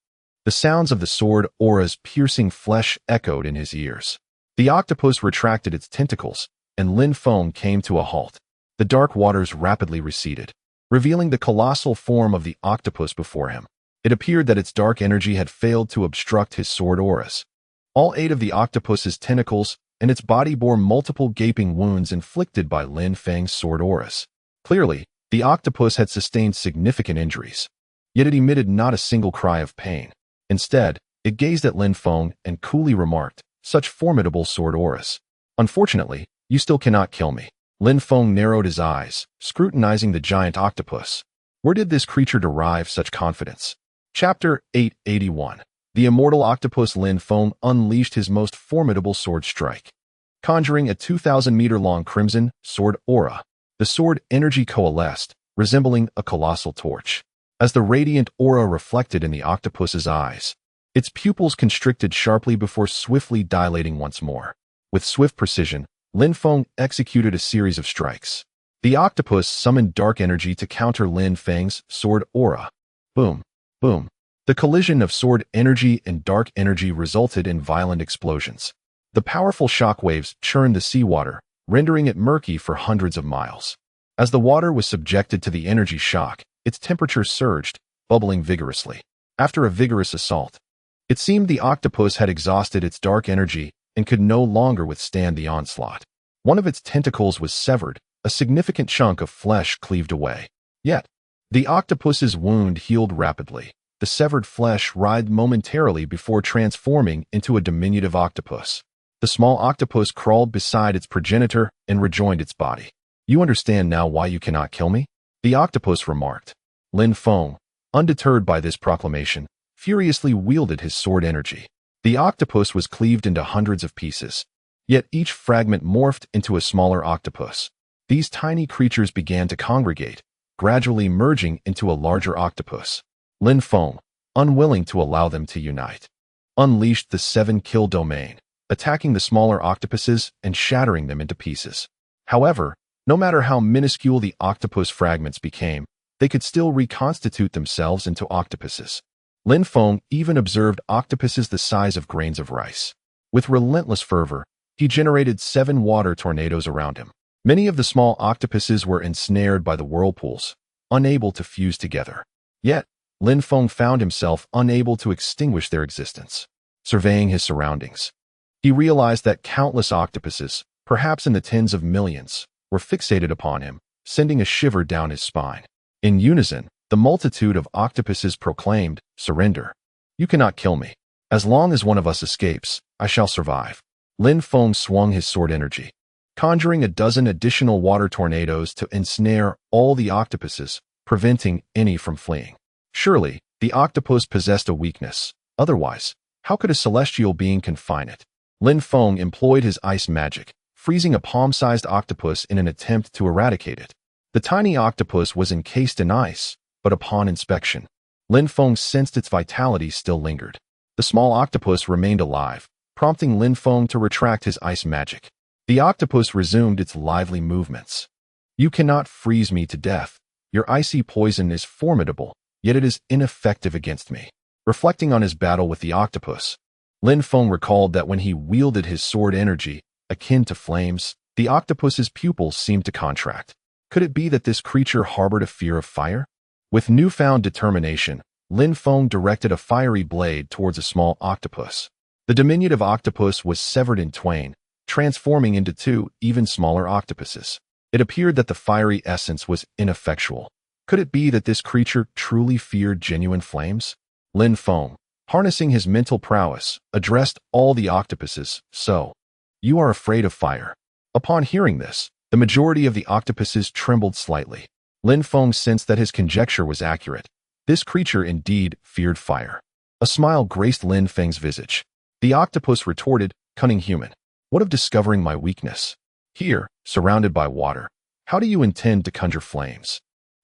The sounds of the sword auras piercing flesh echoed in his ears. The octopus retracted its tentacles, and Lin Feng came to a halt. The dark waters rapidly receded, revealing the colossal form of the octopus before him. It appeared that its dark energy had failed to obstruct his sword auras. All 8 of the octopus's tentacles and its body bore multiple gaping wounds inflicted by Lin Feng's sword auras. Clearly, the octopus had sustained significant injuries, yet it emitted not a single cry of pain. Instead, it gazed at Lin Feng and coolly remarked, "Such formidable sword auras. Unfortunately, you still cannot kill me." Lin Feng narrowed his eyes, scrutinizing the giant octopus. Where did this creature derive such confidence? Chapter 881. The immortal octopus. Lin Feng unleashed his most formidable sword strike, conjuring a 2,000-meter-long crimson sword aura. The sword energy coalesced, resembling a colossal torch. As the radiant aura reflected in the octopus's eyes, its pupils constricted sharply before swiftly dilating once more. With swift precision, Lin Feng executed a series of strikes. The octopus summoned dark energy to counter Lin Feng's sword aura. Boom, boom. The collision of sword energy and dark energy resulted in violent explosions. The powerful shockwaves churned the seawater, rendering it murky for hundreds of miles. As the water was subjected to the energy shock, its temperature surged, bubbling vigorously. After a vigorous assault, it seemed the octopus had exhausted its dark energy and could no longer withstand the onslaught. One of its tentacles was severed, a significant chunk of flesh cleaved away. Yet, the octopus's wound healed rapidly. The severed flesh writhed momentarily before transforming into a diminutive octopus. The small octopus crawled beside its progenitor and rejoined its body. "You understand now why you cannot kill me?" the octopus remarked. Lin Feng, undeterred by this proclamation, furiously wielded his sword energy. The octopus was cleaved into hundreds of pieces, yet each fragment morphed into a smaller octopus. These tiny creatures began to congregate, gradually merging into a larger octopus. Lin Feng, unwilling to allow them to unite, unleashed the 7-kill domain, attacking the smaller octopuses and shattering them into pieces. However, no matter how minuscule the octopus fragments became, they could still reconstitute themselves into octopuses. Lin Feng even observed octopuses the size of grains of rice. With relentless fervor, he generated 7 water tornadoes around him. Many of the small octopuses were ensnared by the whirlpools, unable to fuse together. Yet, Lin Feng found himself unable to extinguish their existence. Surveying his surroundings, he realized that countless octopuses, perhaps in the tens of millions, were fixated upon him, sending a shiver down his spine. In unison, the multitude of octopuses proclaimed, "Surrender. You cannot kill me. As long as one of us escapes, I shall survive." Lin Feng swung his sword energy, conjuring a dozen additional water tornadoes to ensnare all the octopuses, preventing any from fleeing. Surely, the octopus possessed a weakness. Otherwise, how could a celestial being confine it? Lin Feng employed his ice magic, freezing a palm-sized octopus in an attempt to eradicate it. The tiny octopus was encased in ice, but upon inspection, Lin Feng sensed its vitality still lingered. The small octopus remained alive, prompting Lin Feng to retract his ice magic. The octopus resumed its lively movements. "You cannot freeze me to death. Your icy poison is formidable, yet it is ineffective against me." Reflecting on his battle with the octopus, Lin Feng recalled that when he wielded his sword energy, akin to flames, the octopus's pupils seemed to contract. Could it be that this creature harbored a fear of fire? With newfound determination, Lin Feng directed a fiery blade towards a small octopus. The diminutive octopus was severed in twain, transforming into two even smaller octopuses. It appeared that the fiery essence was ineffectual. Could it be that this creature truly feared genuine flames? Lin Feng, harnessing his mental prowess, addressed all the octopuses. So, you are afraid of fire. Upon hearing this, the majority of the octopuses trembled slightly. Lin Feng sensed that his conjecture was accurate. This creature indeed feared fire. A smile graced Lin Feng's visage. The octopus retorted, "Cunning human, what of discovering my weakness? Here, surrounded by water, how do you intend to conjure flames?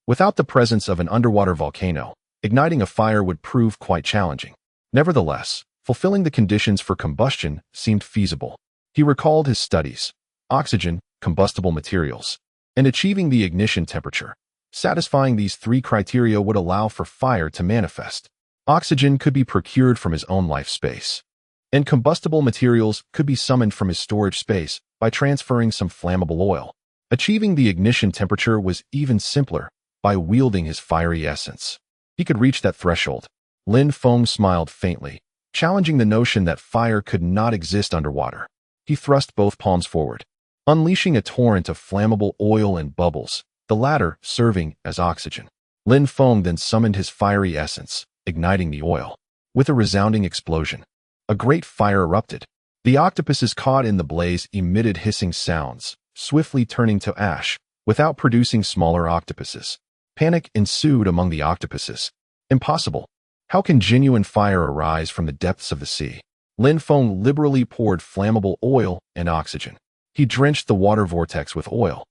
Without the presence of an underwater volcano, igniting a fire would prove quite challenging. Nevertheless, fulfilling the conditions for combustion seemed feasible." He recalled his studies: oxygen, combustible materials, and achieving the ignition temperature. Satisfying these three criteria would allow for fire to manifest. Oxygen could be procured from his own life space, and combustible materials could be summoned from his storage space by transferring some flammable oil. Achieving the ignition temperature was even simpler by wielding his fiery essence. He could reach that threshold. Lin Feng smiled faintly, challenging the notion that fire could not exist underwater. He thrust both palms forward, unleashing a torrent of flammable oil and bubbles, the latter serving as oxygen. Lin Feng then summoned his fiery essence, igniting the oil. With a resounding explosion, a great fire erupted. The octopuses caught in the blaze emitted hissing sounds, swiftly turning to ash, without producing smaller octopuses. Panic ensued among the octopuses. Impossible. How can genuine fire arise from the depths of the sea? Lin Feng liberally poured flammable oil and oxygen. He drenched the water vortex with oil,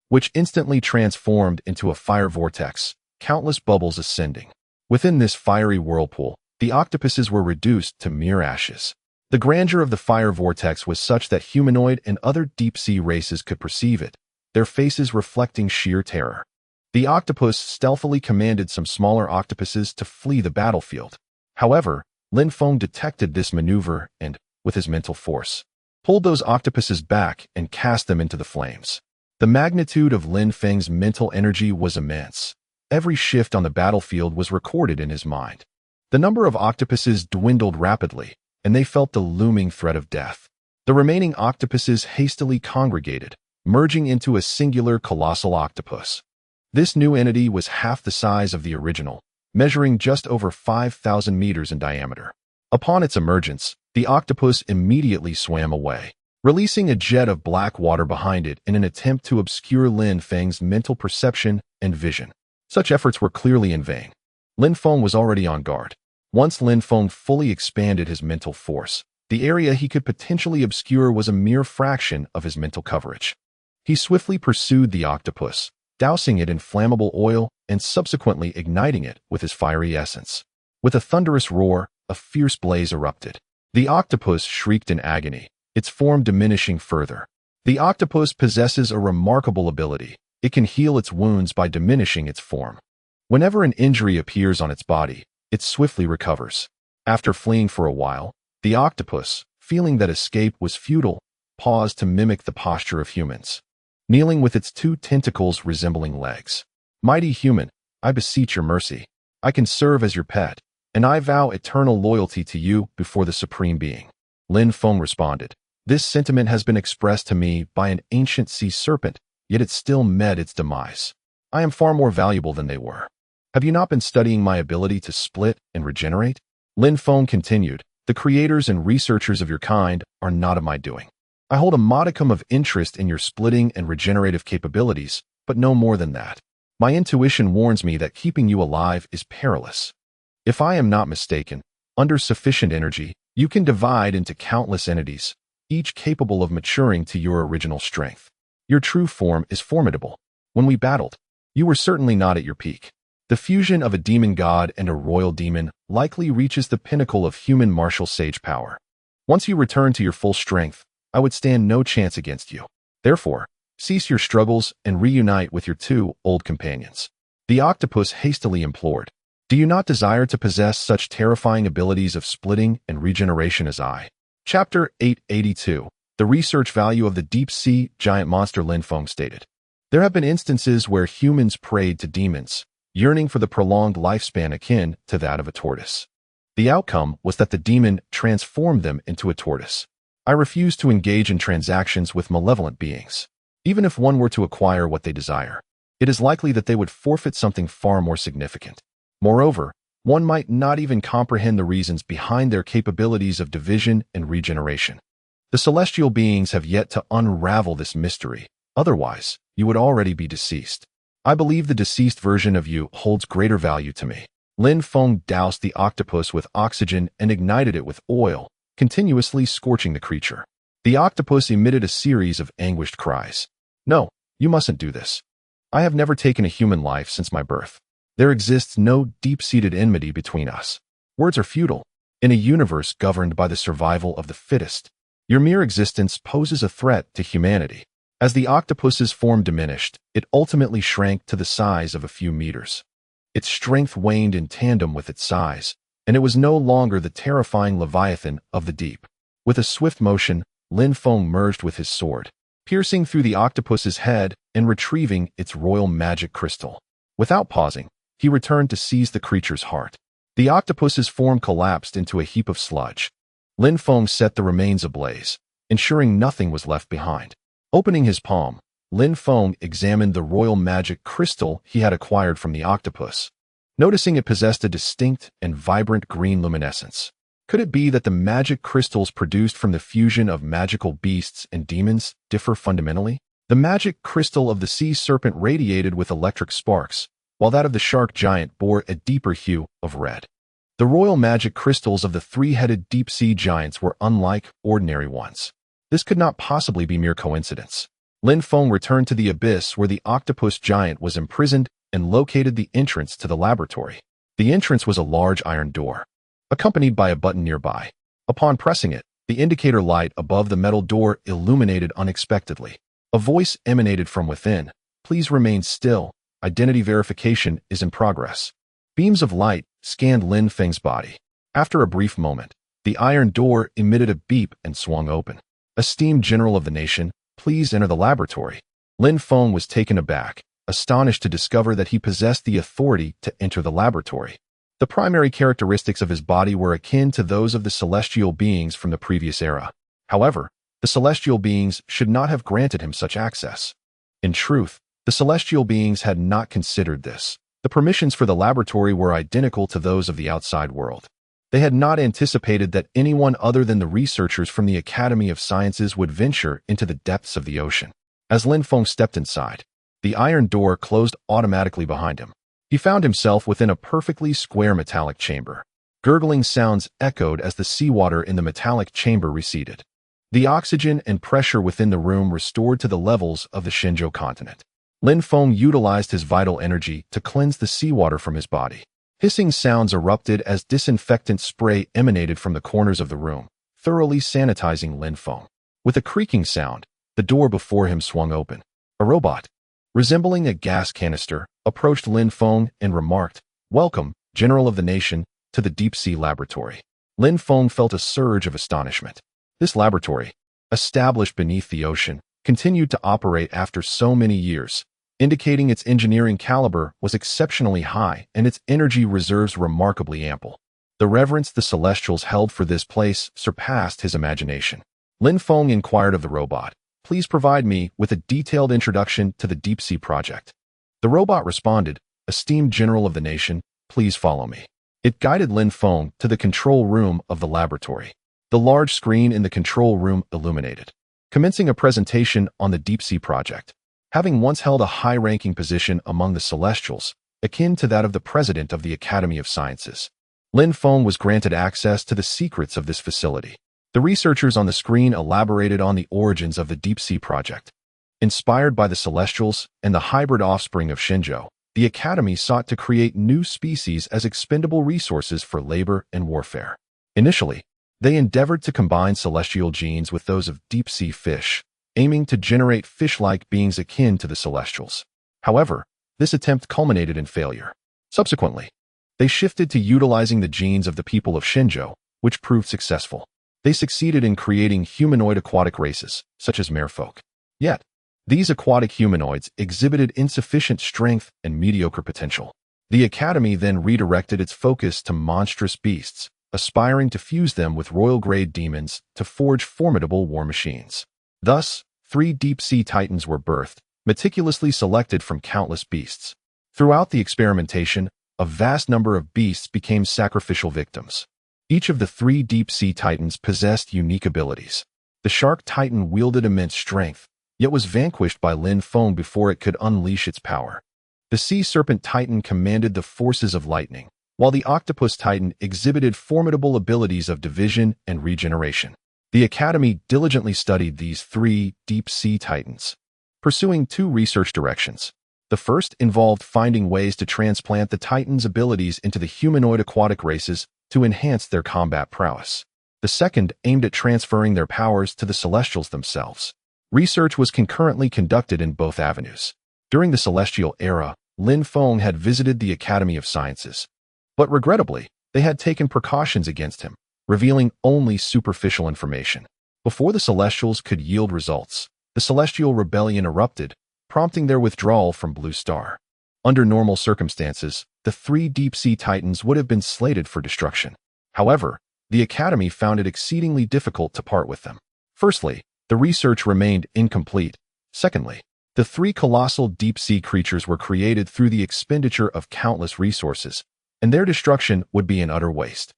which instantly transformed into a fire vortex, countless bubbles ascending. Within this fiery whirlpool, the octopuses were reduced to mere ashes. The grandeur of the fire vortex was such that humanoid and other deep-sea races could perceive it, their faces reflecting sheer terror. The octopus stealthily commanded some smaller octopuses to flee the battlefield. However, Lin Feng detected this maneuver and, with his mental force, pulled those octopuses back and cast them into the flames. The magnitude of Lin Feng's mental energy was immense. Every shift on the battlefield was recorded in his mind. The number of octopuses dwindled rapidly, and they felt the looming threat of death. The remaining octopuses hastily congregated, merging into a singular colossal octopus. This new entity was half the size of the original, measuring just over 5,000 meters in diameter. Upon its emergence, the octopus immediately swam away, releasing a jet of black water behind it in an attempt to obscure Lin Feng's mental perception and vision. Such efforts were clearly in vain. Lin Feng was already on guard. Once Lin Feng fully expanded his mental force, the area he could potentially obscure was a mere fraction of his mental coverage. He swiftly pursued the octopus, dousing it in flammable oil and subsequently igniting it with his fiery essence. With a thunderous roar, a fierce blaze erupted. The octopus shrieked in agony, its form diminishing further. The octopus possesses a remarkable ability. It can heal its wounds by diminishing its form. Whenever an injury appears on its body, it swiftly recovers. After fleeing for a while, the octopus, feeling that escape was futile, paused to mimic the posture of humans, kneeling with its two tentacles resembling legs. "Mighty human, I beseech your mercy. I can serve as your pet, and I vow eternal loyalty to you before the Supreme Being." Lin Feng responded, "This sentiment has been expressed to me by an ancient sea serpent, yet it still met its demise. I am far more valuable than they were. Have you not been studying my ability to split and regenerate?" Lin Feng continued, "The creators and researchers of your kind are not of my doing. I hold a modicum of interest in your splitting and regenerative capabilities, but no more than that. My intuition warns me that keeping you alive is perilous. If I am not mistaken, under sufficient energy, you can divide into countless entities, each capable of maturing to your original strength. Your true form is formidable. When we battled, you were certainly not at your peak. The fusion of a demon god and a royal demon likely reaches the pinnacle of human martial sage power. Once you return to your full strength, I would stand no chance against you. Therefore, cease your struggles and reunite with your two old companions." The octopus hastily implored, "Do you not desire to possess such terrifying abilities of splitting and regeneration as I?" Chapter 882. The research value of the deep-sea giant monster. Lin Feng stated, There have been instances where humans prayed to demons, yearning for the prolonged lifespan akin to that of a tortoise. The outcome was that the demon transformed them into a tortoise. I refuse to engage in transactions with malevolent beings. Even if one were to acquire what they desire, it is likely that they would forfeit something far more significant. Moreover, one might not even comprehend the reasons behind their capabilities of division and regeneration. The celestial beings have yet to unravel this mystery. Otherwise, you would already be deceased. I believe the deceased version of you holds greater value to me. Lin Feng doused the octopus with oxygen and ignited it with oil, continuously scorching the creature. The octopus emitted a series of anguished cries. No, you mustn't do this. I have never taken a human life since my birth. There exists no deep-seated enmity between us. Words are futile. In a universe governed by the survival of the fittest, your mere existence poses a threat to humanity. As the octopus's form diminished, it ultimately shrank to the size of a few meters. Its strength waned in tandem with its size, and it was no longer the terrifying leviathan of the deep. With a swift motion, Lin Feng merged with his sword, piercing through the octopus's head and retrieving its royal magic crystal. Without pausing, he returned to seize the creature's heart. The octopus's form collapsed into a heap of sludge. Lin Feng set the remains ablaze, ensuring nothing was left behind. Opening his palm, Lin Feng examined the royal magic crystal he had acquired from the octopus, noticing it possessed a distinct and vibrant green luminescence. Could it be that the magic crystals produced from the fusion of magical beasts and demons differ fundamentally? The magic crystal of the sea serpent radiated with electric sparks, while that of the shark giant bore a deeper hue of red. The royal magic crystals of the three-headed deep-sea giants were unlike ordinary ones. This could not possibly be mere coincidence. Lin Feng returned to the abyss where the octopus giant was imprisoned and located the entrance to the laboratory. The entrance was a large iron door, accompanied by a button nearby. Upon pressing it, the indicator light above the metal door illuminated unexpectedly. A voice emanated from within. Please remain still. Identity verification is in progress. Beams of light scanned Lin Feng's body. After a brief moment, the iron door emitted a beep and swung open. Esteemed General of the Nation, please enter the laboratory. Lin Feng was taken aback, astonished to discover that he possessed the authority to enter the laboratory. The primary characteristics of his body were akin to those of the celestial beings from the previous era. However, the celestial beings should not have granted him such access. In truth, the celestial beings had not considered this. The permissions for the laboratory were identical to those of the outside world. They had not anticipated that anyone other than the researchers from the Academy of Sciences would venture into the depths of the ocean. As Lin Feng stepped inside, the iron door closed automatically behind him. He found himself within a perfectly square metallic chamber. Gurgling sounds echoed as the seawater in the metallic chamber receded. The oxygen and pressure within the room restored to the levels of the Shenzhou continent. Lin Feng utilized his vital energy to cleanse the seawater from his body. Hissing sounds erupted as disinfectant spray emanated from the corners of the room, thoroughly sanitizing Lin Feng. With a creaking sound, the door before him swung open. A robot, resembling a gas canister, approached Lin Feng and remarked, "Welcome, General of the Nation, to the deep-sea laboratory." Lin Feng felt a surge of astonishment. This laboratory, established beneath the ocean, continued to operate after so many years, indicating its engineering caliber was exceptionally high and its energy reserves remarkably ample. The reverence the Celestials held for this place surpassed his imagination. Lin Feng inquired of the robot, "Please provide me with a detailed introduction to the deep-sea project." The robot responded, "Esteemed General of the Nation, please follow me." It guided Lin Feng to the control room of the laboratory. The large screen in the control room illuminated, commencing a presentation on the deep-sea project. Having once held a high-ranking position among the Celestials, akin to that of the President of the Academy of Sciences, Lin Feng was granted access to the secrets of this facility. The researchers on the screen elaborated on the origins of the deep-sea project. Inspired by the Celestials and the hybrid offspring of Shenzhou, the Academy sought to create new species as expendable resources for labor and warfare. Initially, they endeavored to combine celestial genes with those of deep-sea fish, aiming to generate fish-like beings akin to the Celestials. However, this attempt culminated in failure. Subsequently, they shifted to utilizing the genes of the people of Shenzhou, which proved successful. They succeeded in creating humanoid aquatic races, such as merfolk. Yet, These aquatic humanoids exhibited insufficient strength and mediocre potential. The Academy then redirected its focus to monstrous beasts, aspiring to fuse them with royal-grade demons to forge formidable war machines. Thus, 3 deep-sea titans were birthed, meticulously selected from countless beasts. Throughout the experimentation, a vast number of beasts became sacrificial victims. Each of the 3 deep-sea titans possessed unique abilities. The shark titan wielded immense strength, yet was vanquished by Lin Feng before it could unleash its power. The sea serpent titan commanded the forces of lightning, while the octopus titan exhibited formidable abilities of division and regeneration. The Academy diligently studied these 3 deep-sea titans, pursuing 2 research directions. The first involved finding ways to transplant the titans' abilities into the humanoid aquatic races to enhance their combat prowess. The second aimed at transferring their powers to the Celestials themselves. Research was concurrently conducted in both avenues. During the Celestial era, Lin Feng had visited the Academy of Sciences, but regrettably, they had taken precautions against him, revealing only superficial information. Before the Celestials could yield results, the Celestial Rebellion erupted, prompting their withdrawal from Blue Star. Under normal circumstances, the 3 deep-sea titans would have been slated for destruction. However, the Academy found it exceedingly difficult to part with them. Firstly, the research remained incomplete. Secondly, the 3 colossal deep-sea creatures were created through the expenditure of countless resources, and their destruction would be an utter waste.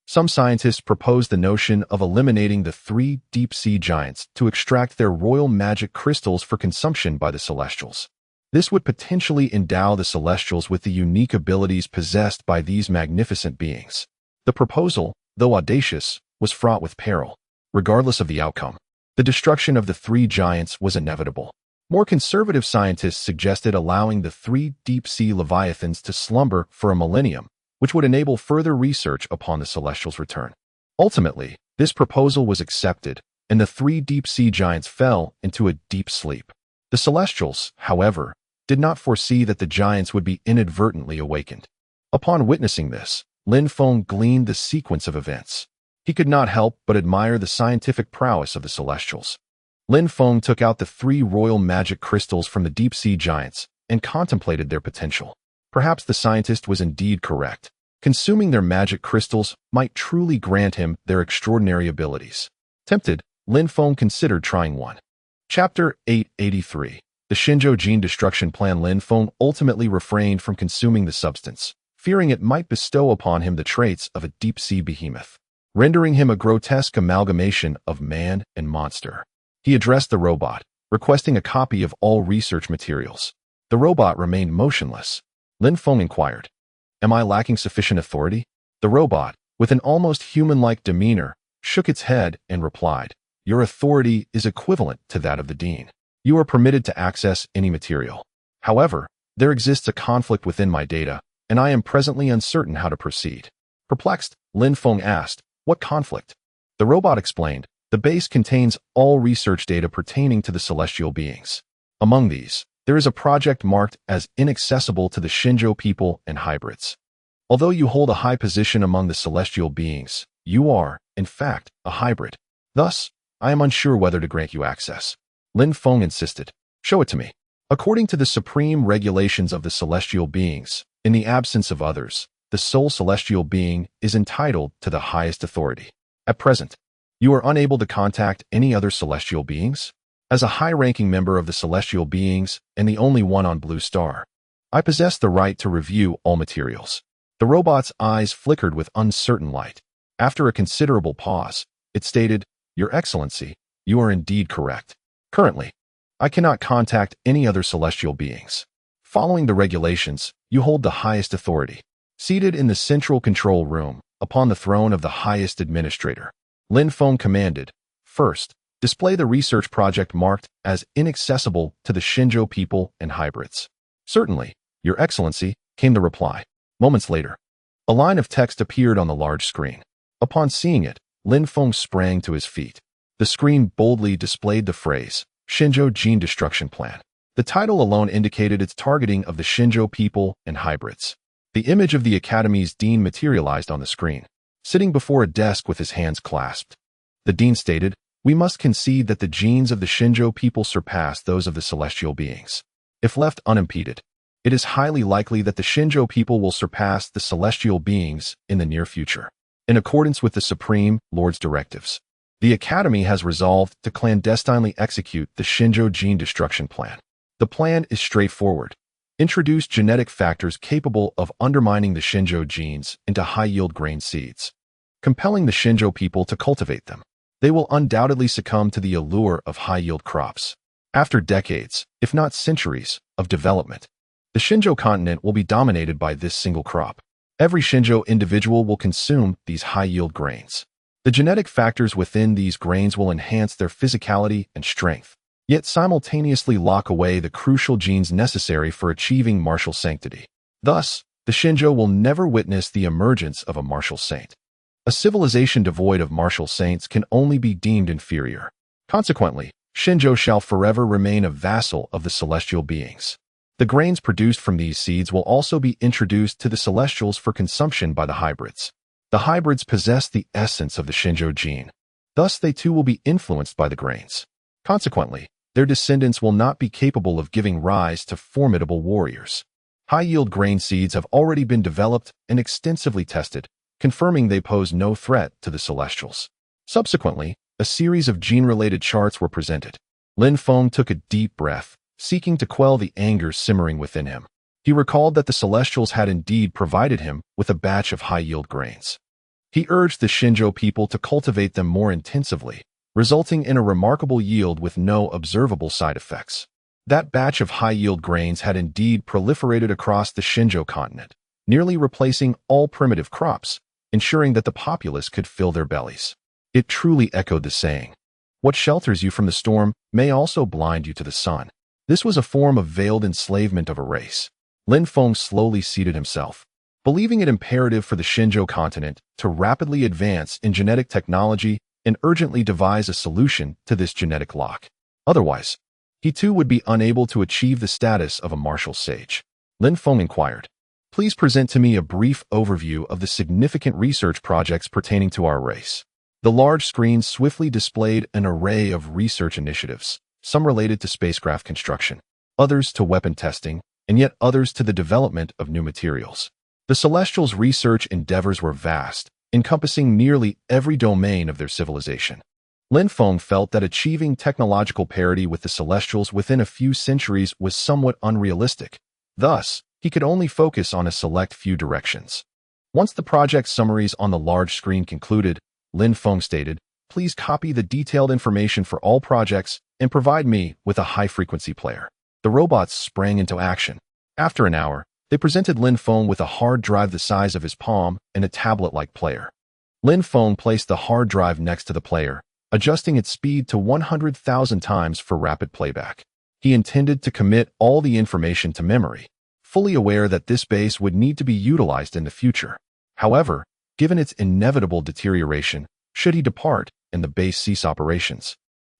Some scientists proposed the notion of eliminating the 3 deep-sea giants to extract their royal magic crystals for consumption by the Celestials. This would potentially endow the Celestials with the unique abilities possessed by these magnificent beings. The proposal, though audacious, was fraught with peril. Regardless of the outcome, the destruction of the 3 giants was inevitable. More conservative scientists suggested allowing the 3 deep-sea leviathans to slumber for a millennium, which would enable further research upon the Celestials' return. Ultimately, this proposal was accepted, and the 3 deep-sea giants fell into a deep sleep. The Celestials, however, did not foresee that the giants would be inadvertently awakened. Upon witnessing this, Lin Feng gleaned the sequence of events. He could not help but admire the scientific prowess of the Celestials. Lin Feng took out the 3 royal magic crystals from the deep-sea giants and contemplated their potential. Perhaps the scientist was indeed correct. Consuming their magic crystals might truly grant him their extraordinary abilities. Tempted, Lin Feng considered trying one. Chapter 883. The Shinjo Gene Destruction Plan. Lin Feng ultimately refrained from consuming the substance, fearing it might bestow upon him the traits of a deep-sea behemoth, rendering him a grotesque amalgamation of man and monster. He addressed the robot, requesting a copy of all research materials. The robot remained motionless. Lin Feng inquired, "Am I lacking sufficient authority?" The robot, with an almost human-like demeanor, shook its head and replied, "Your authority is equivalent to that of the Dean. You are permitted to access any material. However, there exists a conflict within my data, and I am presently uncertain how to proceed." Perplexed, Lin Feng asked, "What conflict?" The robot explained, "The base contains all research data pertaining to the celestial beings. Among these, there is a project marked as inaccessible to the Shinjo people and hybrids. Although you hold a high position among the celestial beings, you are, in fact, a hybrid. Thus, I am unsure whether to grant you access." Lin Feng insisted, "Show it to me." According to the supreme regulations of the celestial beings, in the absence of others, the sole celestial being is entitled to the highest authority. At present, you are unable to contact any other celestial beings? As a high-ranking member of the celestial beings and the only one on Blue Star, I possess the right to review all materials. The robot's eyes flickered with uncertain light. After a considerable pause, it stated, "Your Excellency, you are indeed correct. Currently, I cannot contact any other celestial beings. Following the regulations, you hold the highest authority." Seated in the central control room, upon the throne of the highest administrator, Lin Feng commanded, "First, display the research project marked as inaccessible to the Shinjo people and hybrids." "Certainly, Your Excellency," came the reply. Moments later, a line of text appeared on the large screen. Upon seeing it, Lin Feng sprang to his feet. The screen boldly displayed the phrase, "Shinjo Gene Destruction Plan." The title alone indicated its targeting of the Shinjo people and hybrids. The image of the Academy's dean materialized on the screen, sitting before a desk with his hands clasped. The dean stated, we must concede that the genes of the Shinjo people surpass those of the celestial beings. If left unimpeded, it is highly likely that the Shinjo people will surpass the celestial beings in the near future. In accordance with the Supreme Lord's directives, the Academy has resolved to clandestinely execute the Shinjo gene destruction plan. The plan is straightforward. Introduce genetic factors capable of undermining the Shinjo genes into high-yield grain seeds, compelling the Shinjo people to cultivate them. They will undoubtedly succumb to the allure of high-yield crops. After decades, if not centuries, of development, the Shinjo continent will be dominated by this single crop. Every Shinjo individual will consume these high-yield grains. The genetic factors within these grains will enhance their physicality and strength, yet simultaneously lock away the crucial genes necessary for achieving martial sanctity. Thus, the Shinjo will never witness the emergence of a martial saint. A civilization devoid of martial saints can only be deemed inferior. Consequently, Shinjo shall forever remain a vassal of the celestial beings. The grains produced from these seeds will also be introduced to the celestials for consumption by the hybrids. The hybrids possess the essence of the Shinjo gene. Thus, they too will be influenced by the grains. Consequently, their descendants will not be capable of giving rise to formidable warriors. High-yield grain seeds have already been developed and extensively tested, confirming they pose no threat to the celestials. Subsequently, a series of gene-related charts were presented. Lin Feng took a deep breath, seeking to quell the anger simmering within him. He recalled that the celestials had indeed provided him with a batch of high-yield grains. He urged the Shinjo people to cultivate them more intensively, resulting in a remarkable yield with no observable side effects. That batch of high-yield grains had indeed proliferated across the Shinjo continent, nearly replacing all primitive crops, ensuring that the populace could fill their bellies. It truly echoed the saying, "What shelters you from the storm may also blind you to the sun." This was a form of veiled enslavement of a race. Lin Feng slowly seated himself, believing it imperative for the Shinjo continent to rapidly advance in genetic technology and urgently devise a solution to this genetic lock. Otherwise, he too would be unable to achieve the status of a martial sage. Lin Feng inquired, "Please present to me a brief overview of the significant research projects pertaining to our race." The large screen swiftly displayed an array of research initiatives, some related to spacecraft construction, others to weapon testing, and yet others to the development of new materials. The Celestials' research endeavors were vast, encompassing nearly every domain of their civilization. Lin Feng felt that achieving technological parity with the Celestials within a few centuries was somewhat unrealistic. Thus, he could only focus on a select few directions. Once the project summaries on the large screen concluded, Lin Feng stated, "Please copy the detailed information for all projects and provide me with a high-frequency player." The robots sprang into action. After an hour, they presented Lin Feng with a hard drive the size of his palm and a tablet-like player. Lin Feng placed the hard drive next to the player, adjusting its speed to 100,000 times for rapid playback. He intended to commit all the information to memory, fully aware that this base would need to be utilized in the future. However, given its inevitable deterioration, should he depart and the base cease operations,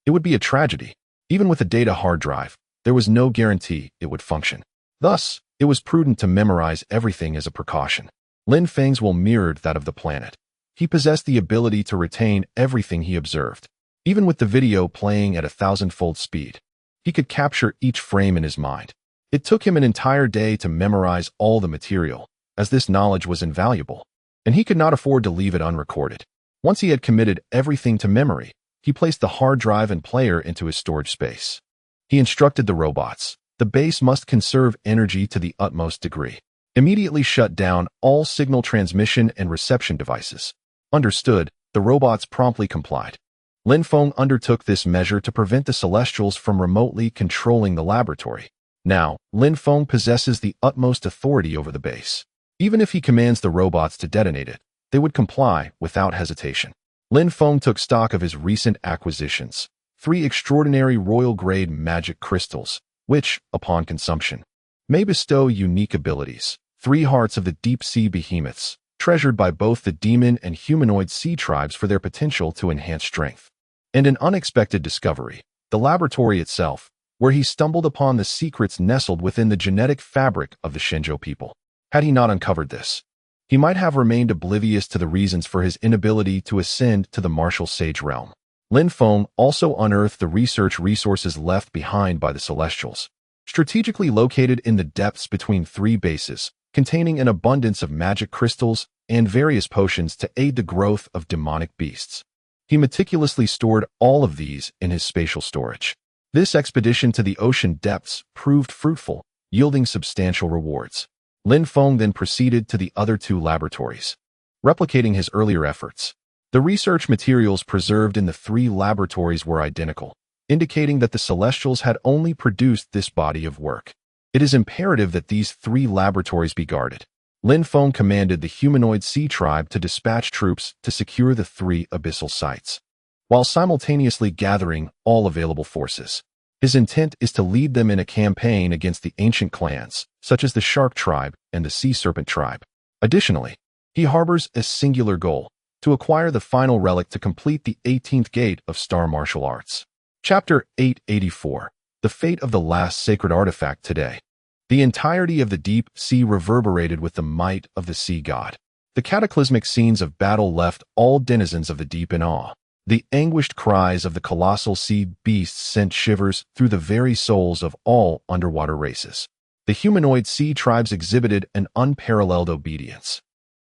it would be a tragedy. Even with a data hard drive, there was no guarantee it would function. Thus, it was prudent to memorize everything as a precaution. Lin Feng's will mirrored that of the planet. He possessed the ability to retain everything he observed. Even with the video playing at 1,000-fold speed, he could capture each frame in his mind. It took him an entire day to memorize all the material, as this knowledge was invaluable, and he could not afford to leave it unrecorded. Once he had committed everything to memory, he placed the hard drive and player into his storage space. He instructed the robots, "The base must conserve energy to the utmost degree. Immediately shut down all signal transmission and reception devices." Understood, the robots promptly complied. Lin Feng undertook this measure to prevent the Celestials from remotely controlling the laboratory. Now, Lin Feng possesses the utmost authority over the base. Even if he commands the robots to detonate it, they would comply without hesitation. Lin Feng took stock of his recent acquisitions, 3 extraordinary royal-grade magic crystals, which, upon consumption, may bestow unique abilities, 3 hearts of the deep-sea behemoths, treasured by both the demon and humanoid sea tribes for their potential to enhance strength, and an unexpected discovery, the laboratory itself, where he stumbled upon the secrets nestled within the genetic fabric of the Shinjo people. Had he not uncovered this, he might have remained oblivious to the reasons for his inability to ascend to the martial sage realm. Lin Feng also unearthed the research resources left behind by the Celestials, strategically located in the depths between three bases, containing an abundance of magic crystals and various potions to aid the growth of demonic beasts. He meticulously stored all of these in his spatial storage. This expedition to the ocean depths proved fruitful, yielding substantial rewards. Lin Feng then proceeded to the other two laboratories, replicating his earlier efforts. The research materials preserved in the three laboratories were identical, indicating that the Celestials had only produced this body of work. It is imperative that these three laboratories be guarded. Lin Feng commanded the humanoid sea tribe to dispatch troops to secure the three abyssal sites, while simultaneously gathering all available forces. His intent is to lead them in a campaign against the ancient clans, such as the Shark Tribe and the Sea Serpent Tribe. Additionally, he harbors a singular goal: to acquire the final relic to complete the 18th gate of Star Martial Arts. Chapter 884. The Fate of the Last Sacred Artifact Today. The entirety of the deep sea reverberated with the might of the sea god. The cataclysmic scenes of battle left all denizens of the deep in awe. The anguished cries of the colossal sea beasts sent shivers through the very souls of all underwater races. The humanoid sea tribes exhibited an unparalleled obedience.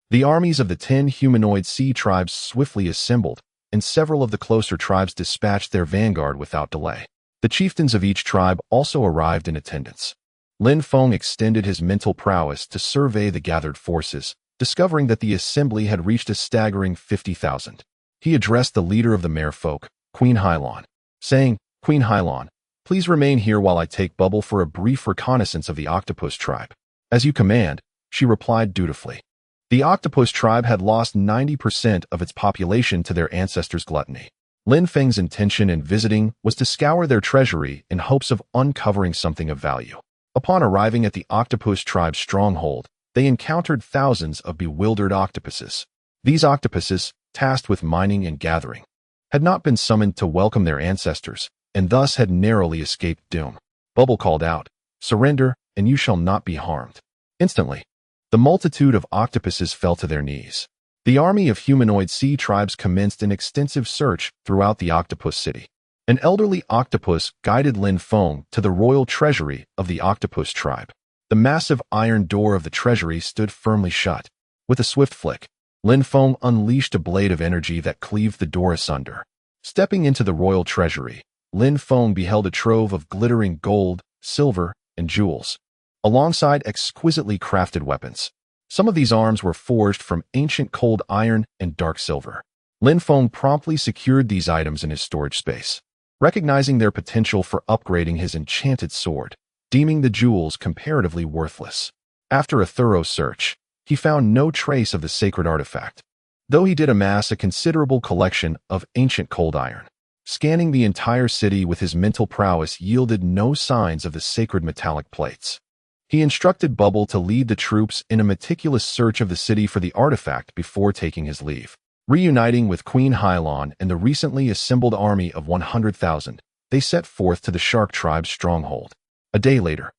The armies of the 10 humanoid sea tribes swiftly assembled, and several of the closer tribes dispatched their vanguard without delay. The chieftains of each tribe also arrived in attendance. Lin Feng extended his mental prowess to survey the gathered forces, discovering that the assembly had reached a staggering 50,000. He addressed the leader of the merfolk, Queen Hylon, saying, "Queen Hylon, please remain here while I take Bubble for a brief reconnaissance of the octopus tribe." "As you command," she replied dutifully. The octopus tribe had lost 90% of its population to their ancestors' gluttony. Lin Feng's intention in visiting was to scour their treasury in hopes of uncovering something of value. Upon arriving at the octopus tribe's stronghold, they encountered thousands of bewildered octopuses. These octopuses, tasked with mining and gathering, had not been summoned to welcome their ancestors, and thus had narrowly escaped doom. Bubble called out, "Surrender, and you shall not be harmed." Instantly, the multitude of octopuses fell to their knees. The army of humanoid sea tribes commenced an extensive search throughout the octopus city. An elderly octopus guided Lin Feng to the royal treasury of the octopus tribe. The massive iron door of the treasury stood firmly shut. With a swift flick, Lin Feng unleashed a blade of energy that cleaved the door asunder. Stepping into the royal treasury, Lin Feng beheld a trove of glittering gold, silver, and jewels, alongside exquisitely crafted weapons. Some of these arms were forged from ancient cold iron and dark silver. Lin Feng promptly secured these items in his storage space, recognizing their potential for upgrading his enchanted sword, deeming the jewels comparatively worthless. After a thorough search, he found no trace of the sacred artifact, though he did amass a considerable collection of ancient cold iron. Scanning the entire city with his mental prowess yielded no signs of the sacred metallic plates. He instructed Bubble to lead the troops in a meticulous search of the city for the artifact before taking his leave. Reuniting with Queen Hylon and the recently assembled army of 100,000, they set forth to the Shark Tribe's stronghold. A day later,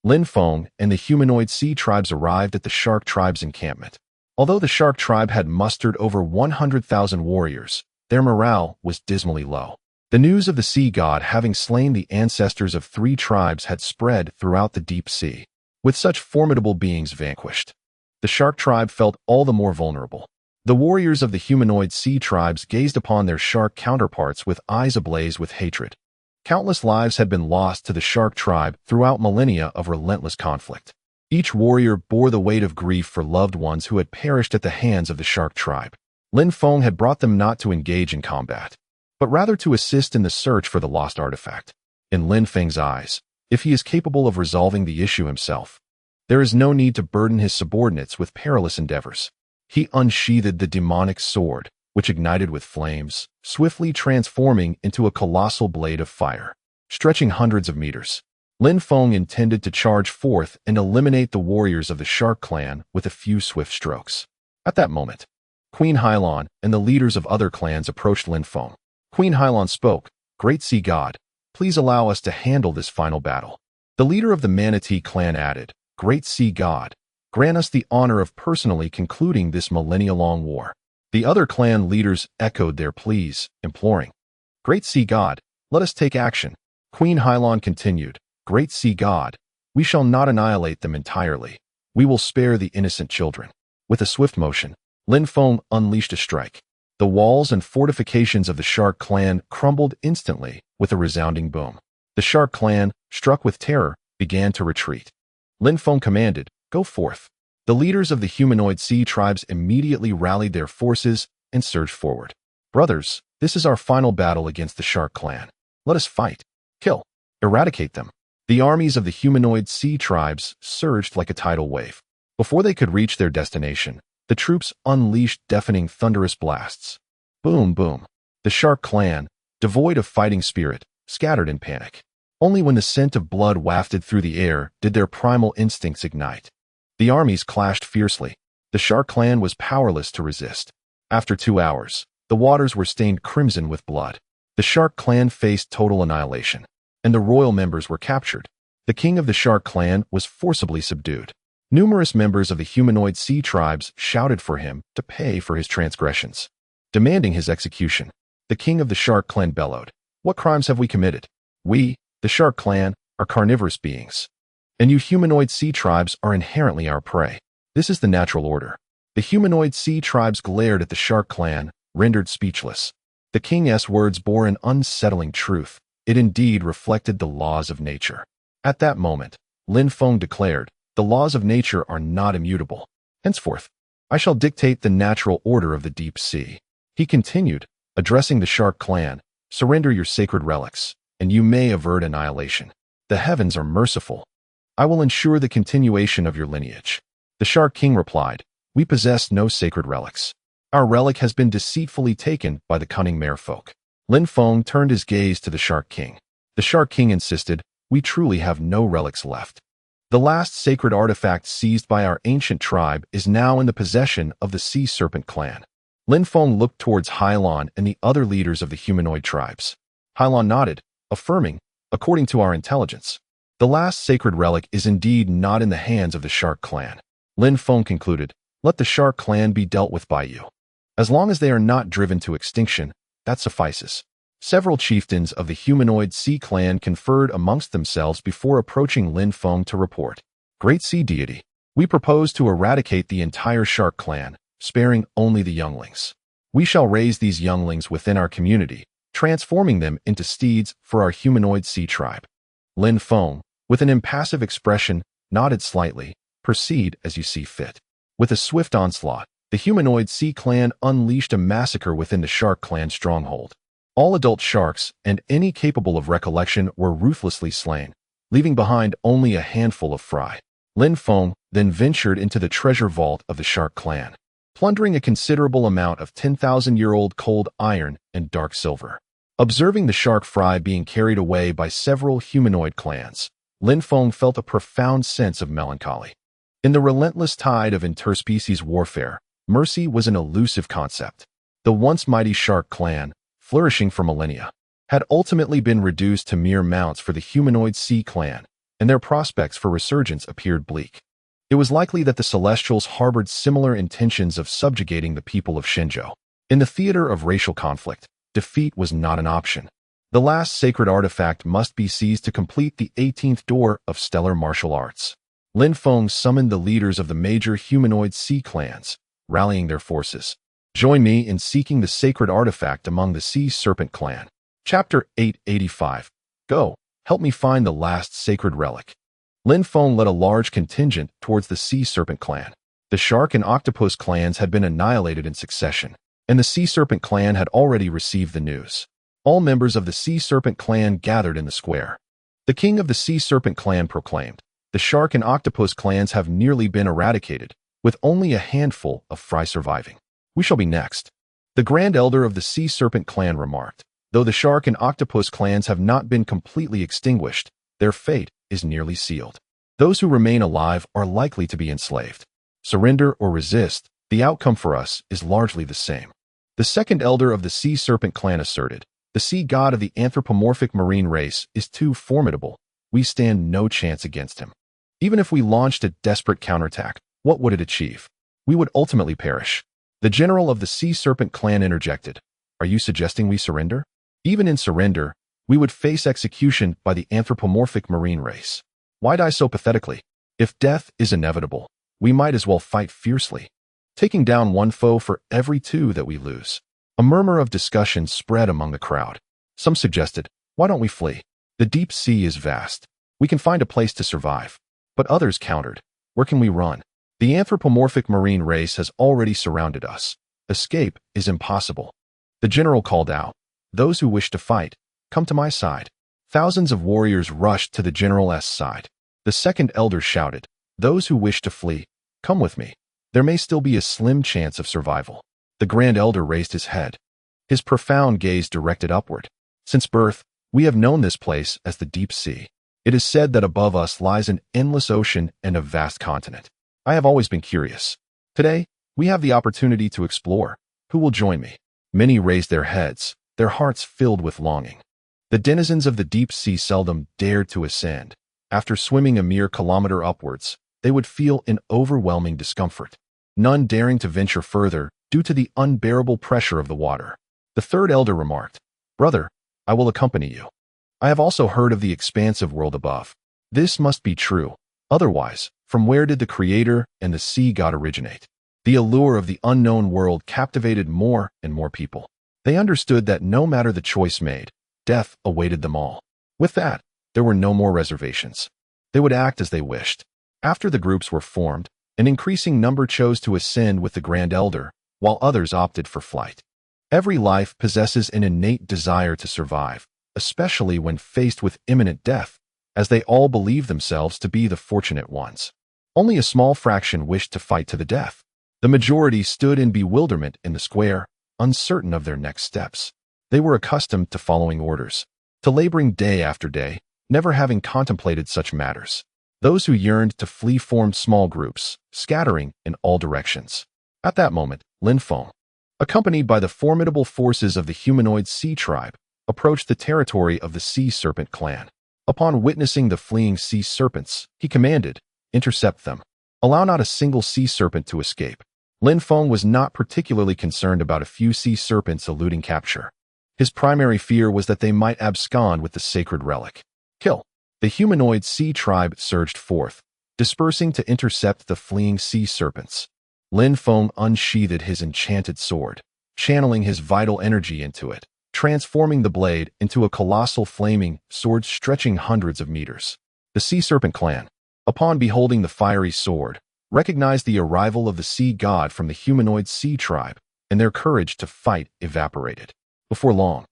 Lin Feng and the humanoid sea tribes arrived at the Shark Tribe's encampment. Although the Shark Tribe had mustered over 100,000 warriors, their morale was dismally low. The news of the sea god having slain the ancestors of 3 tribes had spread throughout the deep sea. With such formidable beings vanquished, the Shark Tribe felt all the more vulnerable. The warriors of the humanoid sea tribes gazed upon their shark counterparts with eyes ablaze with hatred. Countless lives had been lost to the Shark Tribe throughout millennia of relentless conflict. Each warrior bore the weight of grief for loved ones who had perished at the hands of the Shark Tribe. Lin Feng had brought them not to engage in combat, but rather to assist in the search for the lost artifact. In Lin Feng's eyes, if he is capable of resolving the issue himself, there is no need to burden his subordinates with perilous endeavors. He unsheathed the demonic sword, which ignited with flames, swiftly transforming into a colossal blade of fire. Stretching hundreds of meters, Lin Feng intended to charge forth and eliminate the warriors of the Shark clan with a few swift strokes. At that moment, Queen Hylon and the leaders of other clans approached Lin Feng. Queen Hylon spoke, "Great Sea God, please allow us to handle this final battle." The leader of the Manatee clan added, "Great Sea God, grant us the honor of personally concluding this millennia-long war." The other clan leaders echoed their pleas, imploring, Great Sea God, let us take action. Queen Hylon continued, Great Sea God, we shall not annihilate them entirely. We will spare the innocent children. With a swift motion, Lin Feng unleashed a strike. The walls and fortifications of the Shark clan crumbled instantly with a resounding boom. The Shark clan, struck with terror, began to retreat. Lin Feng commanded, Go forth. The leaders of the humanoid sea tribes immediately rallied their forces and surged forward. Brothers, this is our final battle against the Shark clan. Let us fight, kill, eradicate them. The armies of the humanoid sea tribes surged like a tidal wave. Before they could reach their destination, the troops unleashed deafening thunderous blasts. Boom, boom. The Shark clan, devoid of fighting spirit, scattered in panic. Only when the scent of blood wafted through the air did their primal instincts ignite. The armies clashed fiercely. The Shark clan was powerless to resist. After 2 hours, the waters were stained crimson with blood. The Shark clan faced total annihilation, and the royal members were captured. The king of the Shark clan was forcibly subdued. Numerous members of the humanoid sea tribes shouted for him to pay for his transgressions, demanding his execution. The king of the Shark clan bellowed, What crimes have we committed? We, the Shark clan, are carnivorous beings, and you humanoid sea tribes are inherently our prey. This is the natural order. The humanoid sea tribes glared at the Shark clan, rendered speechless. The king's words bore an unsettling truth. It indeed reflected the laws of nature. At that moment, Lin Feng declared, The laws of nature are not immutable. Henceforth, I shall dictate the natural order of the deep sea. He continued, addressing the Shark clan, Surrender your sacred relics, and you may avert annihilation. The heavens are merciful. I will ensure the continuation of your lineage. The Shark king replied, We possess no sacred relics. Our relic has been deceitfully taken by the cunning merfolk. Lin Feng turned his gaze to the Shark king. The Shark king insisted, We truly have no relics left. The last sacred artifact seized by our ancient tribe is now in the possession of the Sea Serpent clan. Lin Feng looked towards Hylon and the other leaders of the humanoid tribes. Hylon nodded, affirming, According to our intelligence, the last sacred relic is indeed not in the hands of the Shark clan. Lin Feng concluded, Let the Shark clan be dealt with by you. As long as they are not driven to extinction, that suffices. Several chieftains of the humanoid sea clan conferred amongst themselves before approaching Lin Feng to report. Great Sea Deity, we propose to eradicate the entire Shark clan, sparing only the younglings. We shall raise these younglings within our community, transforming them into steeds for our humanoid sea tribe. Lin Feng, with an impassive expression, nodded slightly, Proceed as you see fit. With a swift onslaught, the humanoid sea clan unleashed a massacre within the Shark clan stronghold. All adult sharks and any capable of recollection were ruthlessly slain, leaving behind only a handful of fry. Lin Feng then ventured into the treasure vault of the Shark clan, plundering a considerable amount of 10,000-year-old cold iron and dark silver. Observing the shark fry being carried away by several humanoid clans, Lin Feng felt a profound sense of melancholy. In the relentless tide of interspecies warfare, mercy was an elusive concept. The once mighty Shark clan, flourishing for millennia, had ultimately been reduced to mere mounts for the humanoid sea clan, and their prospects for resurgence appeared bleak. It was likely that the Celestials harbored similar intentions of subjugating the people of Shenzhou. In the theater of racial conflict, defeat was not an option. The last sacred artifact must be seized to complete the 18th door of stellar martial arts. Lin Feng summoned the leaders of the major humanoid sea clans, rallying their forces. Join me in seeking the sacred artifact among the Sea Serpent clan. Chapter 885. Go, help me find the last sacred relic. Lin Feng led a large contingent towards the Sea Serpent clan. The Shark and Octopus clans had been annihilated in succession, and the Sea Serpent clan had already received the news. All members of the Sea Serpent clan gathered in the square. The king of the Sea Serpent clan proclaimed, The Shark and Octopus clans have nearly been eradicated, with only a handful of fry surviving. We shall be next. The Grand Elder of the Sea Serpent clan remarked, Though the Shark and Octopus clans have not been completely extinguished, their fate is nearly sealed. Those who remain alive are likely to be enslaved. Surrender or resist, the outcome for us is largely the same. The second elder of the Sea Serpent clan asserted, The sea god of the anthropomorphic marine race is too formidable. We stand no chance against him. Even if we launched a desperate counterattack, what would it achieve? We would ultimately perish. The general of the Sea Serpent clan interjected, Are you suggesting we surrender? Even in surrender, we would face execution by the anthropomorphic marine race. Why die so pathetically? If death is inevitable, we might as well fight fiercely, taking down one foe for every two that we lose. A murmur of discussion spread among the crowd. Some suggested, why don't we flee? The deep sea is vast. We can find a place to survive. But others countered, where can we run? The anthropomorphic marine race has already surrounded us. Escape is impossible. The general called out, those who wish to fight, come to my side. Thousands of warriors rushed to the general's side. The second elder shouted, those who wish to flee, come with me. There may still be a slim chance of survival. The grand elder raised his head, his profound gaze directed upward. Since birth, we have known this place as the deep sea. It is said that above us lies an endless ocean and a vast continent. I have always been curious. Today, we have the opportunity to explore. Who will join me? Many raised their heads, their hearts filled with longing. The denizens of the deep sea seldom dared to ascend. After swimming a mere kilometer upwards, they would feel an overwhelming discomfort, none daring to venture further due to the unbearable pressure of the water. The third elder remarked, brother, I will accompany you. I have also heard of the expansive world above. This must be true. Otherwise, from where did the Creator and the sea god originate? The allure of the unknown world captivated more and more people. They understood that no matter the choice made, death awaited them all. With that, there were no more reservations. They would act as they wished. After the groups were formed, an increasing number chose to ascend with the Grand Elder, while others opted for flight. Every life possesses an innate desire to survive, especially when faced with imminent death, as they all believe themselves to be the fortunate ones. Only a small fraction wished to fight to the death. The majority stood in bewilderment in the square, uncertain of their next steps. They were accustomed to following orders, to laboring day after day, never having contemplated such matters. Those who yearned to flee formed small groups, scattering in all directions. At that moment, Lin Feng, accompanied by the formidable forces of the humanoid sea tribe, approached the territory of the sea serpent clan. Upon witnessing the fleeing sea serpents, he commanded, intercept them. Allow not a single sea serpent to escape. Lin Feng was not particularly concerned about a few sea serpents eluding capture. His primary fear was that they might abscond with the sacred relic. Kill. The humanoid sea tribe surged forth, dispersing to intercept the fleeing sea serpents. Lin Feng unsheathed his enchanted sword, channeling his vital energy into it, transforming the blade into a colossal flaming sword stretching hundreds of meters. The Sea Serpent clan, upon beholding the fiery sword, recognized the arrival of the sea god from the humanoid sea tribe, and their courage to fight evaporated. Before long,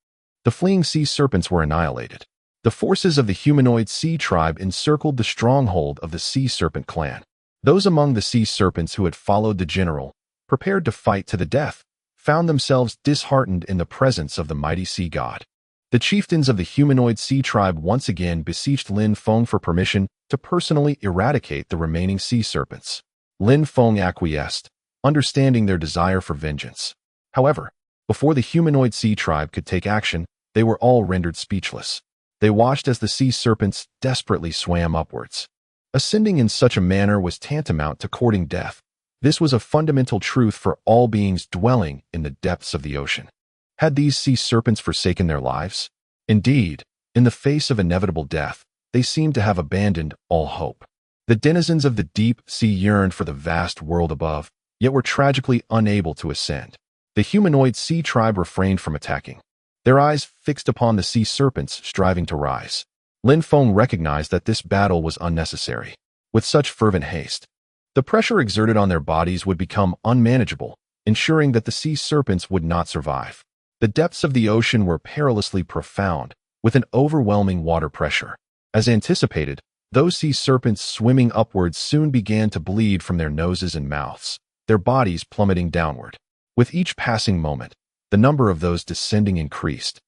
the fleeing sea serpents were annihilated. The forces of the humanoid sea tribe encircled the stronghold of the Sea Serpent clan. Those among the sea serpents who had followed the general, prepared to fight to the death, found themselves disheartened in the presence of the mighty sea god. The chieftains of the humanoid sea tribe once again beseeched Lin Feng for permission to personally eradicate the remaining sea serpents. Lin Feng acquiesced, understanding their desire for vengeance. However, before the humanoid sea tribe could take action, they were all rendered speechless. They watched as the sea serpents desperately swam upwards. Ascending in such a manner was tantamount to courting death. This was a fundamental truth for all beings dwelling in the depths of the ocean. Had these sea serpents forsaken their lives? Indeed, in the face of inevitable death, they seemed to have abandoned all hope. The denizens of the deep sea yearned for the vast world above, yet were tragically unable to ascend. The humanoid sea tribe refrained from attacking, their eyes fixed upon the sea serpents striving to rise. Lin Feng recognized that this battle was unnecessary. With such fervent haste, the pressure exerted on their bodies would become unmanageable, ensuring that the sea serpents would not survive. The depths of the ocean were perilously profound, with an overwhelming water pressure. As anticipated, those sea serpents swimming upwards soon began to bleed from their noses and mouths, their bodies plummeting downward. With each passing moment, the number of those descending increased,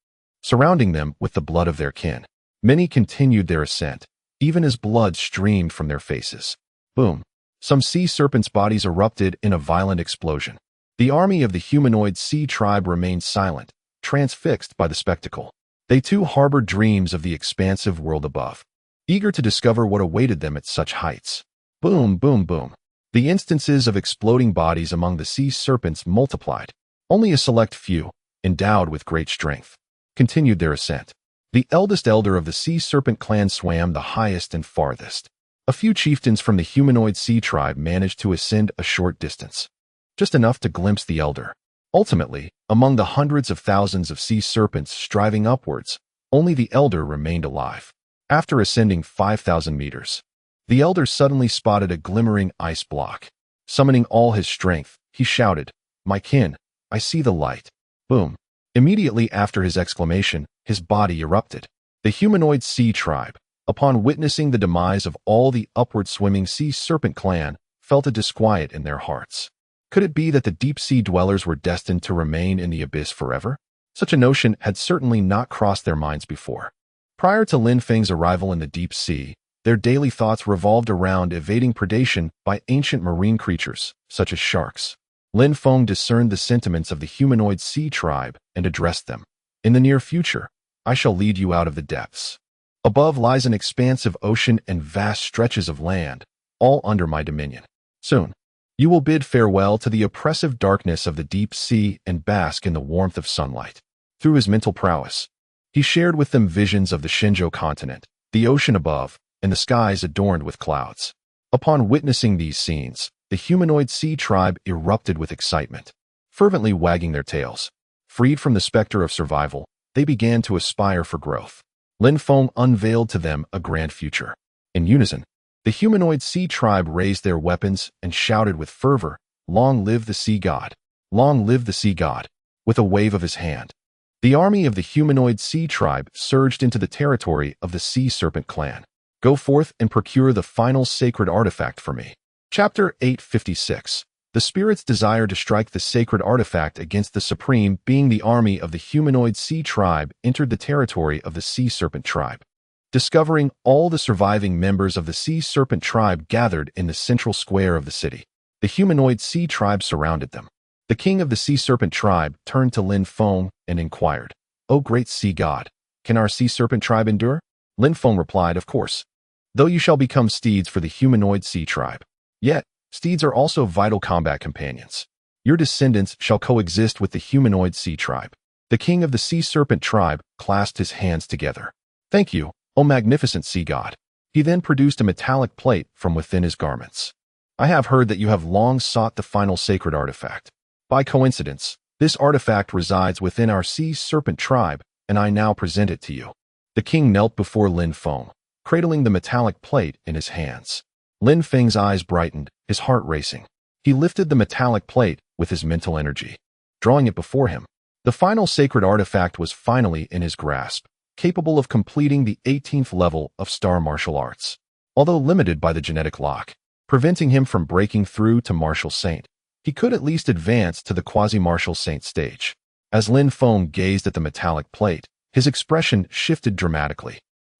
surrounding them with the blood of their kin. Many continued their ascent, even as blood streamed from their faces. Boom! Some sea serpents' bodies erupted in a violent explosion. The army of the humanoid sea tribe remained silent, transfixed by the spectacle. They too harbored dreams of the expansive world above, eager to discover what awaited them at such heights. Boom, boom, boom. The instances of exploding bodies among the sea serpents multiplied. Only a select few, endowed with great strength, continued their ascent. The eldest elder of the Sea Serpent clan swam the highest and farthest. A few chieftains from the humanoid sea tribe managed to ascend a short distance, just enough to glimpse the elder. Ultimately, among the hundreds of thousands of sea serpents striving upwards, only the elder remained alive. After ascending 5,000 meters, the elder suddenly spotted a glimmering ice block. Summoning all his strength, he shouted, "My kin, I see the light." Boom. Immediately after his exclamation, his body erupted. The humanoid sea tribe, upon witnessing the demise of all the upward-swimming sea serpent clan, felt a disquiet in their hearts. Could it be that the deep-sea dwellers were destined to remain in the abyss forever? Such a notion had certainly not crossed their minds before. Prior to Lin Feng's arrival in the deep sea, their daily thoughts revolved around evading predation by ancient marine creatures, such as sharks. Lin Feng discerned the sentiments of the humanoid sea tribe and addressed them. "In the near future, I shall lead you out of the depths. Above lies an expansive ocean and vast stretches of land, all under my dominion. Soon, you will bid farewell to the oppressive darkness of the deep sea and bask in the warmth of sunlight." Through his mental prowess, he shared with them visions of the Shenzhou continent, the ocean above, and the skies adorned with clouds. Upon witnessing these scenes, the humanoid sea tribe erupted with excitement, fervently wagging their tails. Freed from the specter of survival, they began to aspire for growth. Lin Feng unveiled to them a grand future. In unison, the humanoid sea tribe raised their weapons and shouted with fervor, "Long live the sea god! Long live the sea god!" With a wave of his hand, the army of the humanoid sea tribe surged into the territory of the Sea Serpent clan. "Go forth and procure the final sacred artifact for me." Chapter 856. The spirits desire to strike the sacred artifact against the supreme being. The army of the humanoid sea tribe entered the territory of the Sea Serpent tribe. Discovering all the surviving members of the Sea Serpent tribe gathered in the central square of the city, the humanoid sea tribe surrounded them. The king of the Sea Serpent tribe turned to Lin Feng and inquired, "O great sea god, can our Sea Serpent tribe endure?" Lin Feng replied, "Of course, though you shall become steeds for the humanoid sea tribe. Yet, steeds are also vital combat companions. Your descendants shall coexist with the humanoid sea tribe." The king of the Sea Serpent tribe clasped his hands together. "Thank you, O magnificent sea god." He then produced a metallic plate from within his garments. "I have heard that you have long sought the final sacred artifact. By coincidence, this artifact resides within our Sea Serpent tribe, and I now present it to you." The king knelt before Lin Feng, cradling the metallic plate in his hands. Lin Feng's eyes brightened, his heart racing. He lifted the metallic plate with his mental energy, drawing it before him. The final sacred artifact was finally in his grasp, capable of completing the 18th level of Star Martial Arts. Although limited by the genetic lock, preventing him from breaking through to Martial Saint, he could at least advance to the Quasi-Martial Saint stage. As Lin Feng gazed at the metallic plate, his expression shifted dramatically.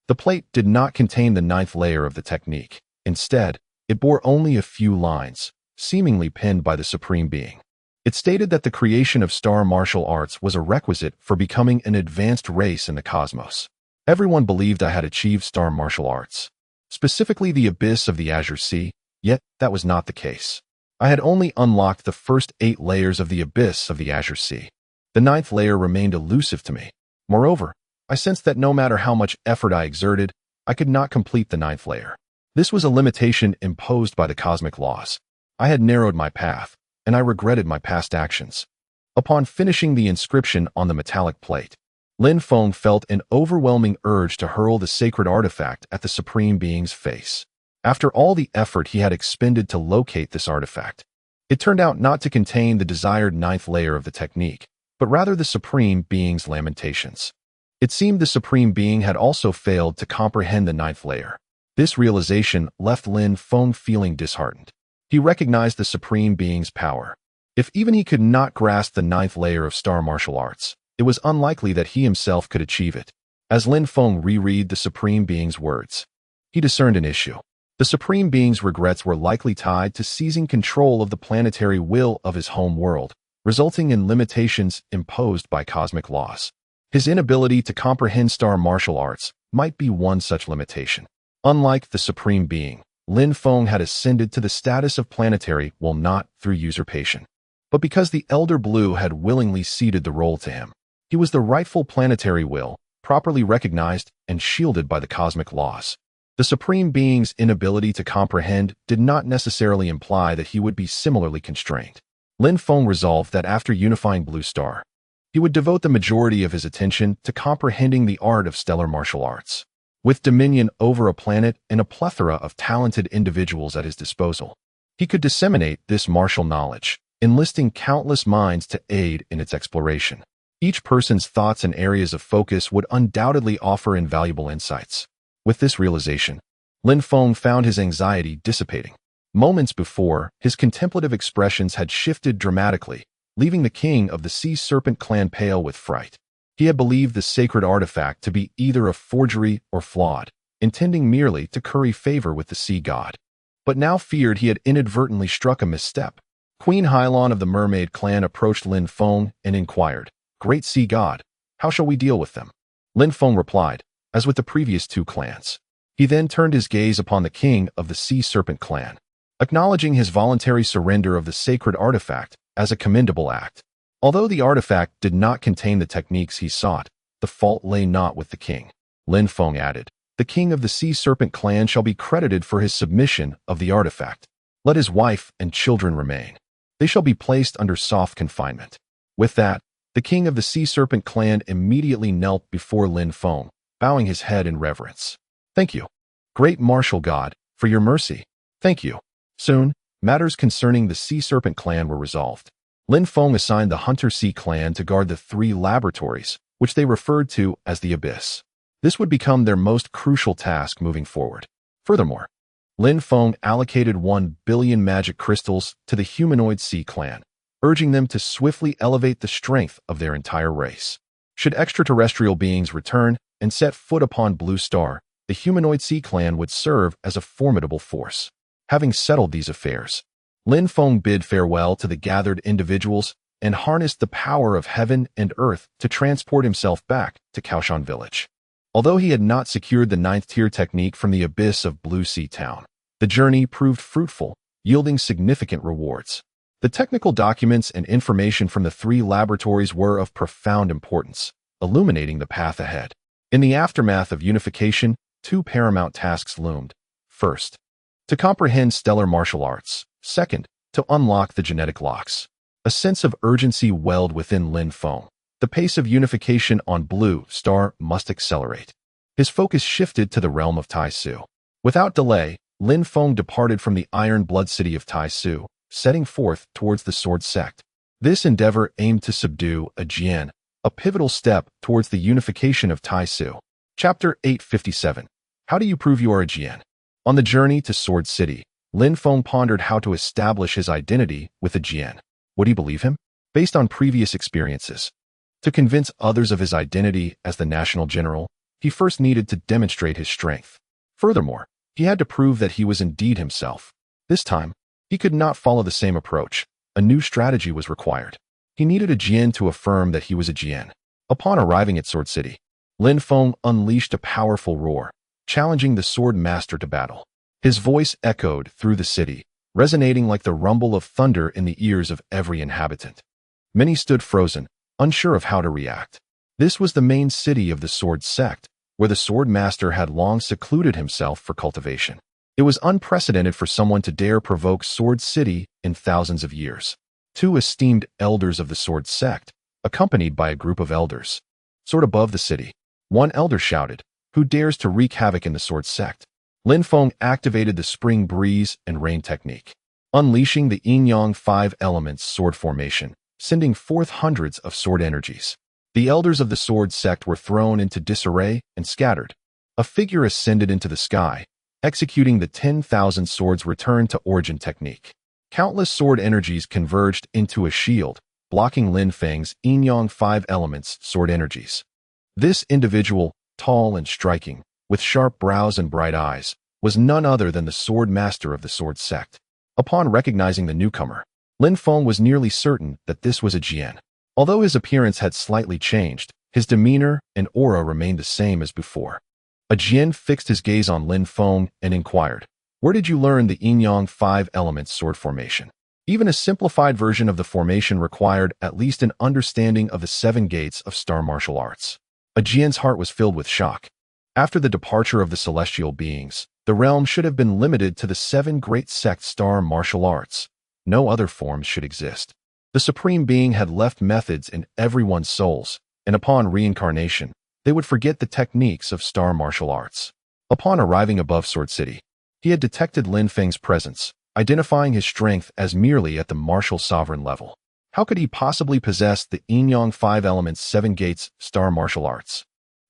The plate did not contain the 9th layer of the technique. Instead, it bore only a few lines, seemingly penned by the Supreme Being. It stated that the creation of Star Martial Arts was a requisite for becoming an advanced race in the cosmos. Everyone believed I had achieved Star Martial Arts, specifically the abyss of the Azure Sea, yet that was not the case. I had only unlocked the first 8 layers of the abyss of the Azure Sea. The 9th layer remained elusive to me. Moreover, I sensed that no matter how much effort I exerted, I could not complete the 9th layer. This was a limitation imposed by the cosmic laws. I had narrowed my path, and I regretted my past actions. Upon finishing the inscription on the metallic plate, Lin Feng felt an overwhelming urge to hurl the sacred artifact at the Supreme Being's face. After all the effort he had expended to locate this artifact, it turned out not to contain the desired 9th layer of the technique, but rather the Supreme Being's lamentations. It seemed the Supreme Being had also failed to comprehend the 9th layer. This realization left Lin Feng feeling disheartened. He recognized the Supreme Being's power. If even he could not grasp the 9th layer of Star Martial Arts, it was unlikely that he himself could achieve it. As Lin Feng reread the Supreme Being's words, he discerned an issue. The Supreme Being's regrets were likely tied to seizing control of the planetary will of his home world, resulting in limitations imposed by cosmic laws. His inability to comprehend Star Martial Arts might be one such limitation. Unlike the Supreme Being, Lin Feng had ascended to the status of planetary while not through usurpation, but because the Elder Blue had willingly ceded the role to him. He was the rightful planetary will, properly recognized and shielded by the cosmic laws. The Supreme Being's inability to comprehend did not necessarily imply that he would be similarly constrained. Lin Feng resolved that after unifying Blue Star, he would devote the majority of his attention to comprehending the art of stellar martial arts. With dominion over a planet and a plethora of talented individuals at his disposal, he could disseminate this martial knowledge, enlisting countless minds to aid in its exploration. Each person's thoughts and areas of focus would undoubtedly offer invaluable insights. With this realization, Lin Feng found his anxiety dissipating. Moments before, his contemplative expressions had shifted dramatically, leaving the king of the Sea Serpent clan pale with fright. He had believed the sacred artifact to be either a forgery or flawed, intending merely to curry favor with the sea god. But now feared he had inadvertently struck a misstep. Queen Hylon of the Mermaid clan approached Lin Feng and inquired, "Great sea god, how shall we deal with them?" Lin Feng replied, as with the previous two clans. He then turned his gaze upon the king of the Sea Serpent clan, acknowledging his voluntary surrender of the sacred artifact as a commendable act. Although the artifact did not contain the techniques he sought, the fault lay not with the king. Lin Feng added, "The king of the Sea Serpent clan shall be credited for his submission of the artifact. Let his wife and children remain. They shall be placed under soft confinement." With that, the king of the Sea Serpent clan immediately knelt before Lin Feng, bowing his head in reverence. "Thank you, great martial god, for your mercy. Thank you." Soon, matters concerning the Sea Serpent clan were resolved. Lin Feng assigned the Hunter Sea clan to guard the 3 laboratories, which they referred to as the Abyss. This would become their most crucial task moving forward. Furthermore, Lin Feng allocated 1 billion magic crystals to the Humanoid Sea clan, urging them to swiftly elevate the strength of their entire race. Should extraterrestrial beings return and set foot upon Blue Star, the Humanoid Sea clan would serve as a formidable force. Having settled these affairs, Lin Feng bid farewell to the gathered individuals and harnessed the power of heaven and earth to transport himself back to Kaoshan Village. Although he had not secured the 9th-tier technique from the abyss of Blue Sea Town, the journey proved fruitful, yielding significant rewards. The technical documents and information from the 3 laboratories were of profound importance, illuminating the path ahead. In the aftermath of unification, 2 paramount tasks loomed. First, to comprehend stellar martial arts. Second, to unlock the genetic locks. A sense of urgency welled within Lin Feng. The pace of unification on Blue Star must accelerate. His focus shifted to the realm of Taisu. Without delay, Lin Feng departed from the Iron Blood City of Taisu, setting forth towards the Sword Sect. This endeavor aimed to subdue a Jian, a pivotal step towards the unification of Taisu. Chapter 857. How do you prove you are a Jian? On the journey to Sword City, Lin Feng pondered how to establish his identity with a Jian. Would he believe him? Based on previous experiences, to convince others of his identity as the national general, he first needed to demonstrate his strength. Furthermore, he had to prove that he was indeed himself. This time, he could not follow the same approach. A new strategy was required. He needed a Jian to affirm that he was a Jian. Upon arriving at Sword City, Lin Feng unleashed a powerful roar, challenging the Sword Master to battle. His voice echoed through the city, resonating like the rumble of thunder in the ears of every inhabitant. Many stood frozen, unsure of how to react. This was the main city of the Sword Sect, where the Sword Master had long secluded himself for cultivation. It was unprecedented for someone to dare provoke Sword City in thousands of years. 2 esteemed elders of the Sword Sect, accompanied by a group of elders, soared above the city. One elder shouted, "Who dares to wreak havoc in the Sword Sect?" Lin Feng activated the Spring Breeze and Rain technique, unleashing the Yin-Yang 5 elements sword formation, sending forth hundreds of sword energies. The elders of the Sword Sect were thrown into disarray and scattered. A figure ascended into the sky, executing the 10,000 swords return to origin technique. Countless sword energies converged into a shield, blocking Lin Feng's Yin-Yang 5 elements sword energies. This individual, tall and striking, with sharp brows and bright eyes, was none other than the Sword Master of the Sword Sect. Upon recognizing the newcomer, Lin Feng was nearly certain that this was a Jian. Although his appearance had slightly changed, his demeanor and aura remained the same as before. A Jian fixed his gaze on Lin Feng and inquired, "Where did you learn the Yin-Yang 5 elements sword formation?" Even a simplified version of the formation required at least an understanding of the 7 gates of star martial arts. Ajian's heart was filled with shock. After the departure of the celestial beings, the realm should have been limited to the 7 great sect star martial arts. No other forms should exist. The Supreme Being had left methods in everyone's souls, and upon reincarnation, they would forget the techniques of star martial arts. Upon arriving above Sword City, he had detected Lin Feng's presence, identifying his strength as merely at the martial sovereign level. How could he possibly possess the Yin-Yang 5 elements 7 gates star martial arts?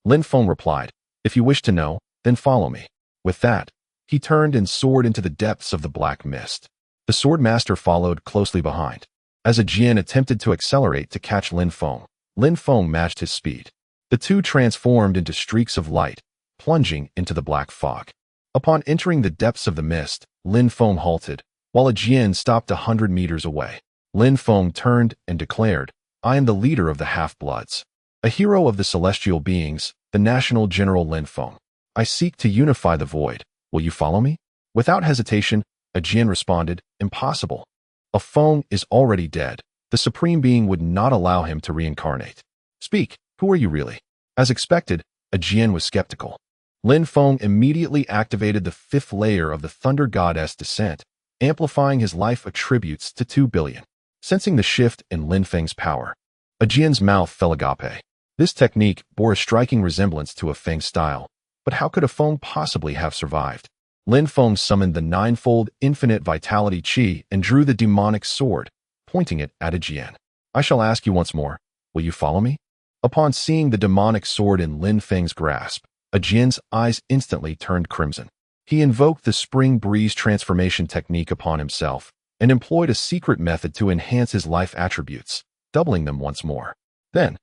Lin Feng replied, "If you wish to know, then follow me." With that, he turned and soared into the depths of the black mist. The sword master followed closely behind. As Ajian attempted to accelerate to catch Lin Feng matched his speed. The two transformed into streaks of light, plunging into the black fog. Upon entering the depths of the mist, Lin Feng halted, while Ajian stopped 100 meters away. Lin Feng turned and declared, "I am the leader of the half-bloods, a hero of the celestial beings, the national general Lin Feng. I seek to unify the void. Will you follow me?" Without hesitation, Ajian responded, "Impossible. A Feng is already dead. The Supreme Being would not allow him to reincarnate. Speak, who are you really?" As expected, Ajian was skeptical. Lin Feng immediately activated the 5th layer of the Thunder Goddess descent, amplifying his life attributes to 2 billion. Sensing the shift in Lin Feng's power, Ajian's mouth fell agape. This technique bore a striking resemblance to a Feng style, but how could a Feng possibly have survived? Lin Feng summoned the 9-fold infinite vitality qi and drew the demonic sword, pointing it at Ajian. "I shall ask you once more, will you follow me?" Upon seeing the demonic sword in Lin Feng's grasp, Ajian's eyes instantly turned crimson. He invoked the spring breeze transformation technique upon himself and employed a secret method to enhance his life attributes, doubling them once more. Then,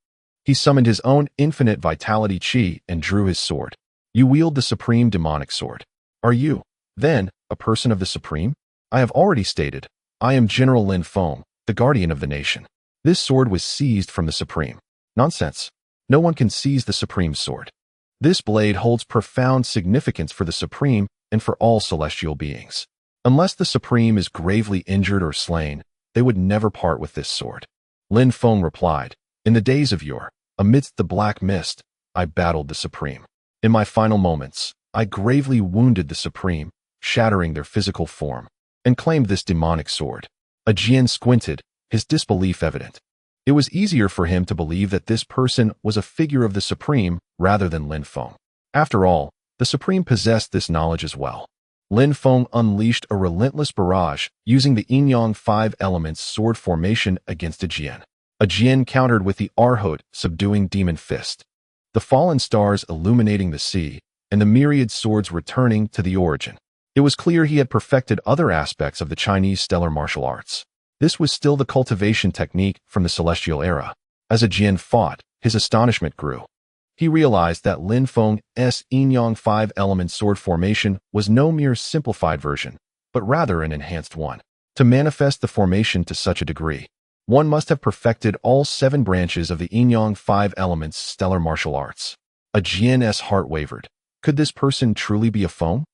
he summoned his own infinite vitality qi and drew his sword. "You wield the supreme demonic sword. Are you, then, a person of the Supreme?" "I have already stated, I am General Lin Feng, the guardian of the nation. This sword was seized from the Supreme." "Nonsense. No one can seize the Supreme's sword. This blade holds profound significance for the Supreme and for all celestial beings. Unless the Supreme is gravely injured or slain, they would never part with this sword." Lin Feng replied, "In the days of yore, amidst the black mist, I battled the Supreme. In my final moments, I gravely wounded the Supreme, shattering their physical form, and claimed this demonic sword." Ajian squinted, his disbelief evident. It was easier for him to believe that this person was a figure of the Supreme rather than Lin Feng. After all, the Supreme possessed this knowledge as well. Lin Feng unleashed a relentless barrage, using the Yin-Yang 5 elements sword formation against Ajian. Ajian countered with the Arhot subduing demon fist, the fallen stars illuminating the sea, and the myriad swords returning to the origin. It was clear he had perfected other aspects of the Chinese stellar martial arts. This was still the cultivation technique from the celestial era. As Ajian fought, his astonishment grew. He realized that Lin Feng's Yin-Yang 5 element sword formation was no mere simplified version, but rather an enhanced one. To manifest the formation to such a degree, one must have perfected all 7 branches of the Yin-Yang 5 elements stellar martial arts. Ajian's heart wavered. Could this person truly be a Feng?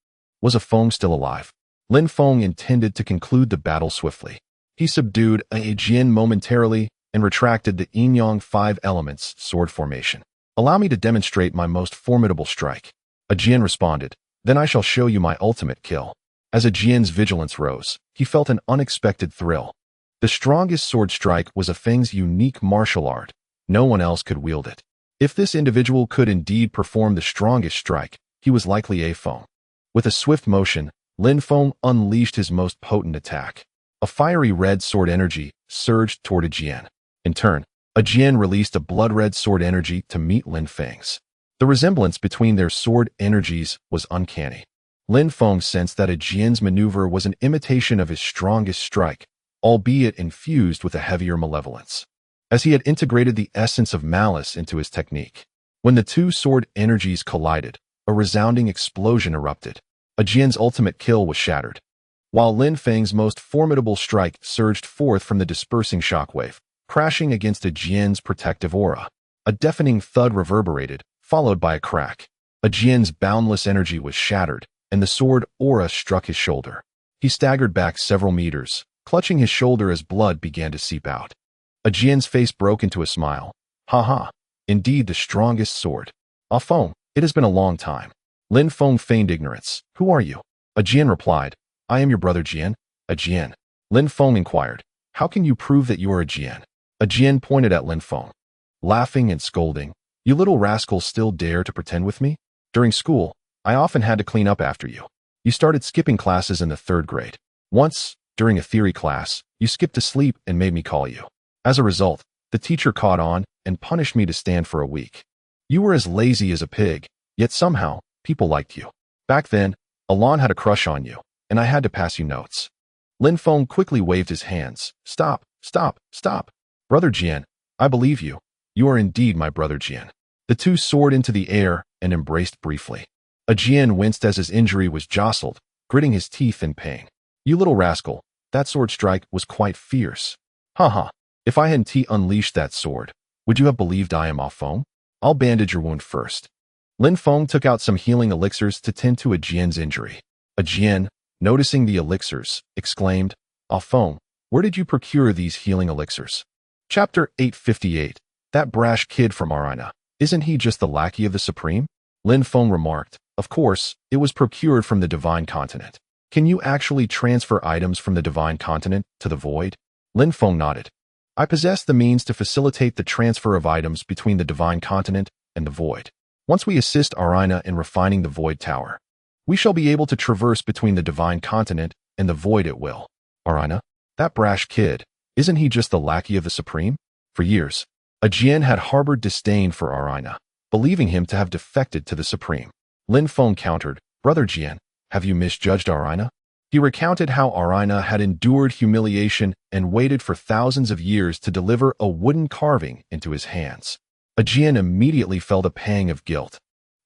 Was a Feng still alive? Lin Feng intended to conclude the battle swiftly. He subdued Ajian momentarily and retracted the Yin-Yang 5 elements sword formation. "Allow me to demonstrate my most formidable strike." Ajian responded, "Then I shall show you my ultimate kill." As Ajian's vigilance rose, he felt an unexpected thrill. The strongest sword strike was a Feng's unique martial art. No one else could wield it. If this individual could indeed perform the strongest strike, he was likely a Feng. With a swift motion, Lin Feng unleashed his most potent attack. A fiery red sword energy surged toward Ajian. In turn, Ajian released a blood-red sword energy to meet Lin Feng's. The resemblance between their sword energies was uncanny. Lin Feng sensed that Ajian's maneuver was an imitation of his strongest strike, albeit infused with a heavier malevolence, as he had integrated the essence of malice into his technique. When the two sword energies collided, a resounding explosion erupted. Ajian's ultimate kill was shattered, while Lin Feng's most formidable strike surged forth from the dispersing shockwave, crashing against Ajian's protective aura. A deafening thud reverberated, followed by a crack. Ajian's boundless energy was shattered, and the sword aura struck his shoulder. He staggered back several meters, clutching his shoulder as blood began to seep out. Ajian's face broke into a smile. Ha ha, indeed the strongest sword. Ah Feng, it has been a long time. Lin Feng feigned ignorance. Who are you? Ajian replied, I am your brother Jian. Ajian. Lin Feng inquired, how can you prove that you are Ajian? Ajian pointed at Lin Feng, laughing and scolding. You little rascal still dare to pretend with me? During school, I often had to clean up after you. You started skipping classes in the 3rd grade. Once, during a theory class, you skipped to sleep and made me call you. As a result, the teacher caught on and punished me to stand for a week. You were as lazy as a pig, yet somehow, people liked you. Back then, Alon had a crush on you, and I had to pass you notes. Lin Feng quickly waved his hands. Stop, stop, stop. Brother Jian, I believe you. You are indeed my brother Jian. The two soared into the air and embraced briefly. Jian winced as his injury was jostled, gritting his teeth in pain. You little rascal, that sword strike was quite fierce. Haha, if I hadn't unleashed that sword, would you have believed I am Ah Feng? I'll bandage your wound first. Lin Feng took out some healing elixirs to tend to Jian's injury. Jian, noticing the elixirs, exclaimed, Ah Feng, where did you procure these healing elixirs? Chapter 858. That brash kid from Arina. Isn't he just the lackey of the Supreme? Lin Feng remarked, of course, it was procured from the Divine Continent. Can you actually transfer items from the Divine Continent to the Void? Lin Feng nodded. I possess the means to facilitate the transfer of items between the Divine Continent and the Void. Once we assist Arina in refining the Void Tower, we shall be able to traverse between the Divine Continent and the Void at will. Arina, that brash kid, isn't he just the lackey of the Supreme? For years, Jian had harbored disdain for Arina, believing him to have defected to the Supreme. Lin Feng countered, Brother Jian, have you misjudged Arina? He recounted how Arina had endured humiliation and waited for thousands of years to deliver a wooden carving into his hands. Jian immediately felt a pang of guilt.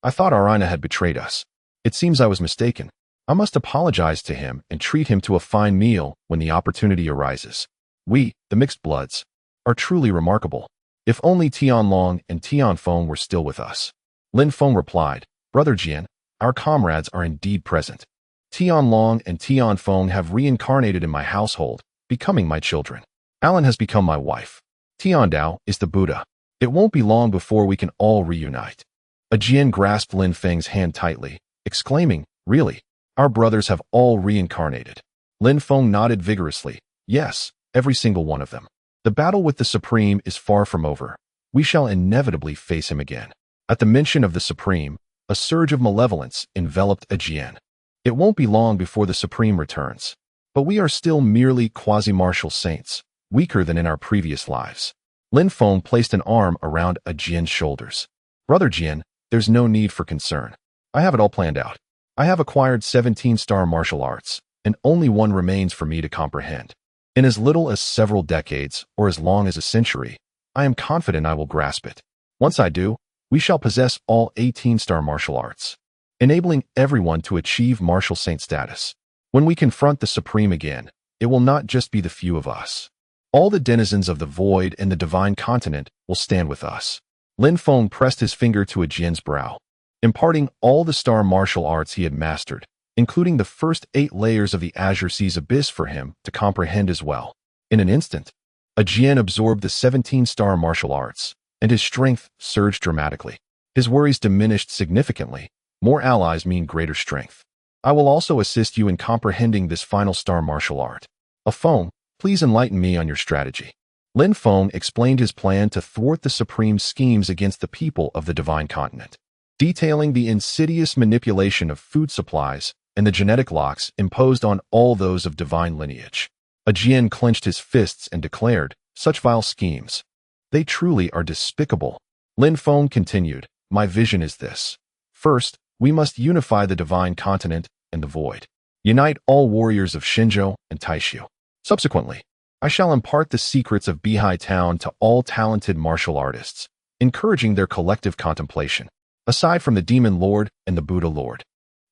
I thought Arina had betrayed us. It seems I was mistaken. I must apologize to him and treat him to a fine meal when the opportunity arises. We, the mixed bloods, are truly remarkable. If only Tianlong and Tianfeng were still with us. Lin Feng replied, Brother Jian, our comrades are indeed present. Tianlong and Tianfeng have reincarnated in my household, becoming my children. Alan has become my wife. Tiandao is the Buddha. It won't be long before we can all reunite. Jian grasped Lin Feng's hand tightly, exclaiming, Really? Our brothers have all reincarnated. Lin Feng nodded vigorously. Yes, every single one of them. The battle with the Supreme is far from over. We shall inevitably face him again. At the mention of the Supreme, a surge of malevolence enveloped Jian. It won't be long before the Supreme returns. But we are still merely quasi-martial saints, weaker than in our previous lives. Lin Feng placed an arm around Jian's shoulders. Brother Jian, there's no need for concern. I have it all planned out. I have acquired 17-star martial arts, and only one remains for me to comprehend. In as little as several decades, or as long as a century, I am confident I will grasp it. Once I do, we shall possess all 18-star martial arts, enabling everyone to achieve martial saint status. When we confront the Supreme again, it will not just be the few of us. All the denizens of the Void and the Divine Continent will stand with us. Lin Feng pressed his finger to Jian's brow, imparting all the star martial arts he had mastered, including the first 8 layers of the Azure Sea's abyss for him to comprehend as well. In an instant, Jian absorbed the 17-star martial arts, and his strength surged dramatically. His worries diminished significantly. More allies mean greater strength. I will also assist you in comprehending this final star martial art. Ah Feng, please enlighten me on your strategy. Lin Feng explained his plan to thwart the Supreme's schemes against the people of the Divine Continent, detailing the insidious manipulation of food supplies and the genetic locks imposed on all those of divine lineage. Jian clenched his fists and declared, such vile schemes. They truly are despicable. Lin Feng continued, my vision is this. First, we must unify the Divine Continent and the Void. Unite all warriors of Shenzhou and Taishu. Subsequently, I shall impart the secrets of Bihai Town to all talented martial artists, encouraging their collective contemplation. Aside from the Demon Lord and the Buddha Lord,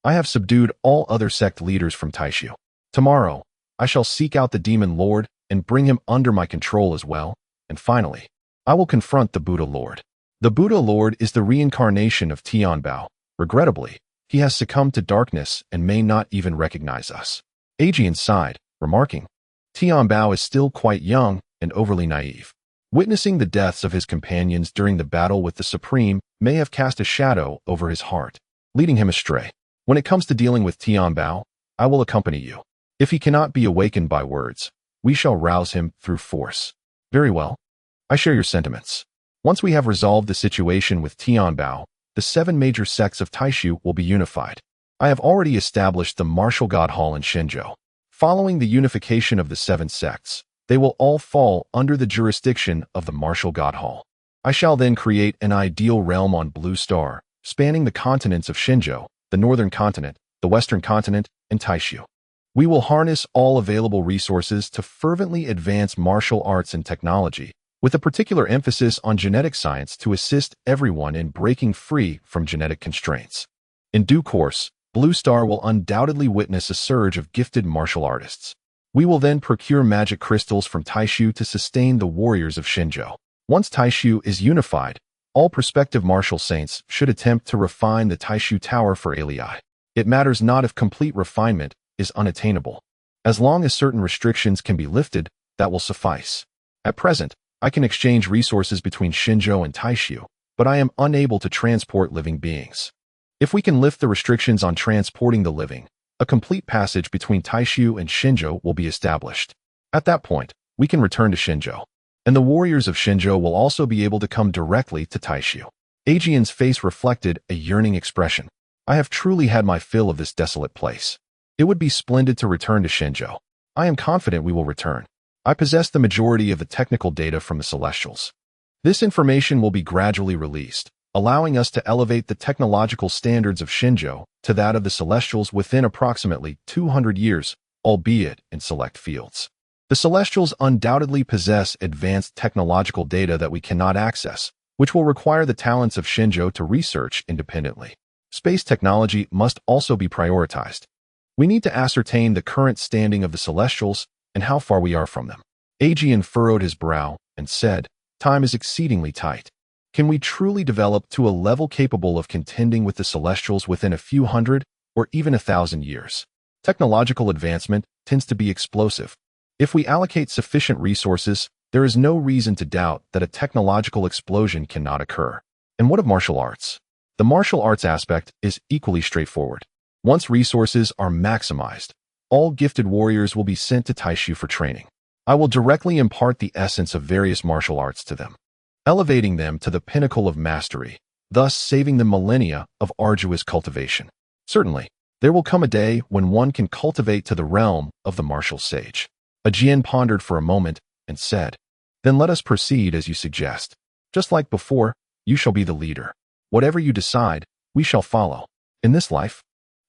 I have subdued all other sect leaders from Taishu. Tomorrow, I shall seek out the Demon Lord and bring him under my control as well. And finally, I will confront the Buddha Lord. The Buddha Lord is the reincarnation of Tianbao. Regrettably, he has succumbed to darkness and may not even recognize us. Ajian sighed, remarking, Tian Bao is still quite young and overly naive. Witnessing the deaths of his companions during the battle with the Supreme may have cast a shadow over his heart, leading him astray. When it comes to dealing with Tian Bao, I will accompany you. If he cannot be awakened by words, we shall rouse him through force. Very well. I share your sentiments. Once we have resolved the situation with Tian Bao, the 7 major sects of Taishu will be unified. I have already established the Martial God Hall in Shenzhou. Following the unification of the 7 sects, they will all fall under the jurisdiction of the Martial God Hall. I shall then create an ideal realm on Blue Star, spanning the continents of Shenzhou, the Northern Continent, the Western Continent, and Taishu. We will harness all available resources to fervently advance martial arts and technology, with a particular emphasis on genetic science to assist everyone in breaking free from genetic constraints. In due course, Blue Star will undoubtedly witness a surge of gifted martial artists. We will then procure magic crystals from Taishu to sustain the warriors of Shenzhou. Once Taishu is unified, all prospective martial saints should attempt to refine the Taishu Tower for Alii. It matters not if complete refinement is unattainable. As long as certain restrictions can be lifted, that will suffice. At present, I can exchange resources between Shenzhou and Taishu, but I am unable to transport living beings. If we can lift the restrictions on transporting the living, a complete passage between Taishu and Shenzhou will be established. At that point, we can return to Shenzhou, and the warriors of Shenzhou will also be able to come directly to Taishu. Aegean's face reflected a yearning expression. I have truly had my fill of this desolate place. It would be splendid to return to Shenzhou. I am confident we will return. I possess the majority of the technical data from the Celestials. This information will be gradually released, allowing us to elevate the technological standards of Shenzhou to that of the Celestials within approximately 200 years, albeit in select fields. The Celestials undoubtedly possess advanced technological data that we cannot access, which will require the talents of Shenzhou to research independently. Space technology must also be prioritized. We need to ascertain the current standing of the Celestials and how far we are from them. Aegean furrowed his brow and said, "Time is exceedingly tight. Can we truly develop to a level capable of contending with the Celestials within a few hundred or even 1,000 years? Technological advancement tends to be explosive. If we allocate sufficient resources, there is no reason to doubt that a technological explosion cannot occur." And what of martial arts? The martial arts aspect is equally straightforward. Once resources are maximized, all gifted warriors will be sent to Taishu for training. I will directly impart the essence of various martial arts to them, elevating them to the pinnacle of mastery, thus saving them millennia of arduous cultivation. Certainly, there will come a day when one can cultivate to the realm of the martial sage. Aegean pondered for a moment and said, "Then let us proceed as you suggest. Just like before, you shall be the leader. Whatever you decide, we shall follow. In this life,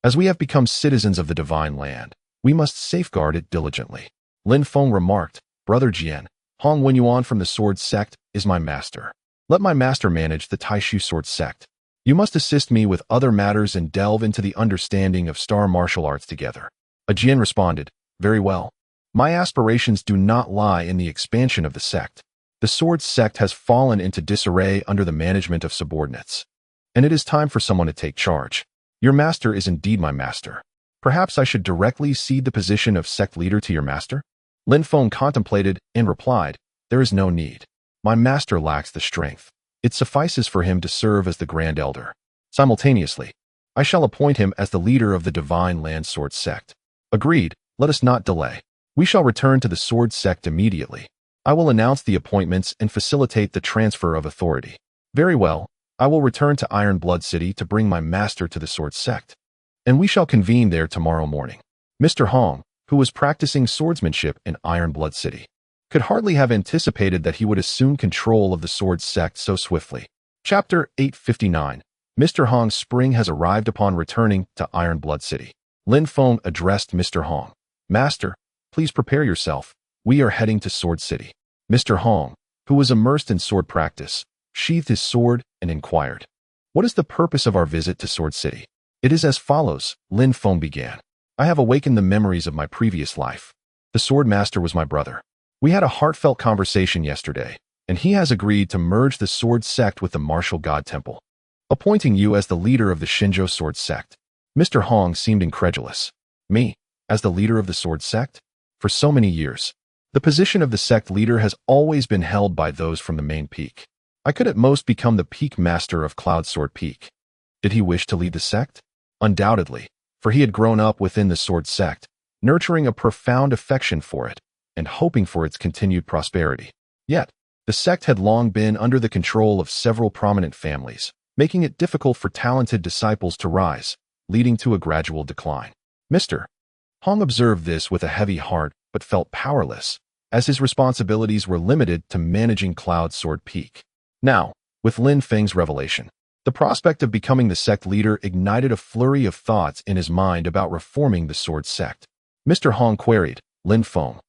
as we have become citizens of the divine land, we must safeguard it diligently." Lin Feng remarked, "Brother Jian, Hong Wenyuan from the Sword Sect is my master. Let my master manage the Taishu Sword Sect. You must assist me with other matters and delve into the understanding of star martial arts together." Aegean responded, "Very well. My aspirations do not lie in the expansion of the sect. The Sword Sect has fallen into disarray under the management of subordinates, and it is time for someone to take charge. Your master is indeed my master. Perhaps I should directly cede the position of sect leader to your master?" Lin Feng contemplated and replied, "There is no need. My master lacks the strength. It suffices for him to serve as the Grand Elder. Simultaneously, I shall appoint him as the leader of the Divine Land Sword Sect." "Agreed. Let us not delay. We shall return to the Sword Sect immediately. I will announce the appointments and facilitate the transfer of authority." "Very well. I will return to Iron Blood City to bring my master to the Sword Sect, and we shall convene there tomorrow morning." Mr. Hong, who was practicing swordsmanship in Iron Blood City, could hardly have anticipated that he would assume control of the Sword Sect so swiftly. Chapter 859. Mr. Hong's spring has arrived. Upon returning to Iron Blood City, Lin Feng addressed Mr. Hong, "Master, please prepare yourself. We are heading to Sword City." Mr. Hong, who was immersed in sword practice, sheathed his sword and inquired, "What is the purpose of our visit to Sword City?" "It is as follows," Lin Feng began. "I have awakened the memories of my previous life. The sword master was my brother. We had a heartfelt conversation yesterday, and he has agreed to merge the Sword Sect with the Martial God Temple, appointing you as the leader of the Shenzhou Sword Sect." Mr. Hong seemed incredulous. "Me, as the leader of the Sword Sect? For so many years, The position of the sect leader has always been held by those from the main peak. I could at most become the peak master of Cloud Sword Peak. Did he wish to lead the sect? Undoubtedly, for he had grown up within the sword sect, nurturing a profound affection for it and hoping for its continued prosperity. Yet, the sect had long been under the control of several prominent families, making it difficult for talented disciples to rise, leading to a gradual decline. Mr. Hong observed this with a heavy heart but felt powerless, as his responsibilities were limited to managing Cloud Sword Peak. Now, with Lin Feng's revelation, the prospect of becoming the sect leader ignited a flurry of thoughts in his mind about reforming the sword sect. Mr. Hong queried, Lin Feng,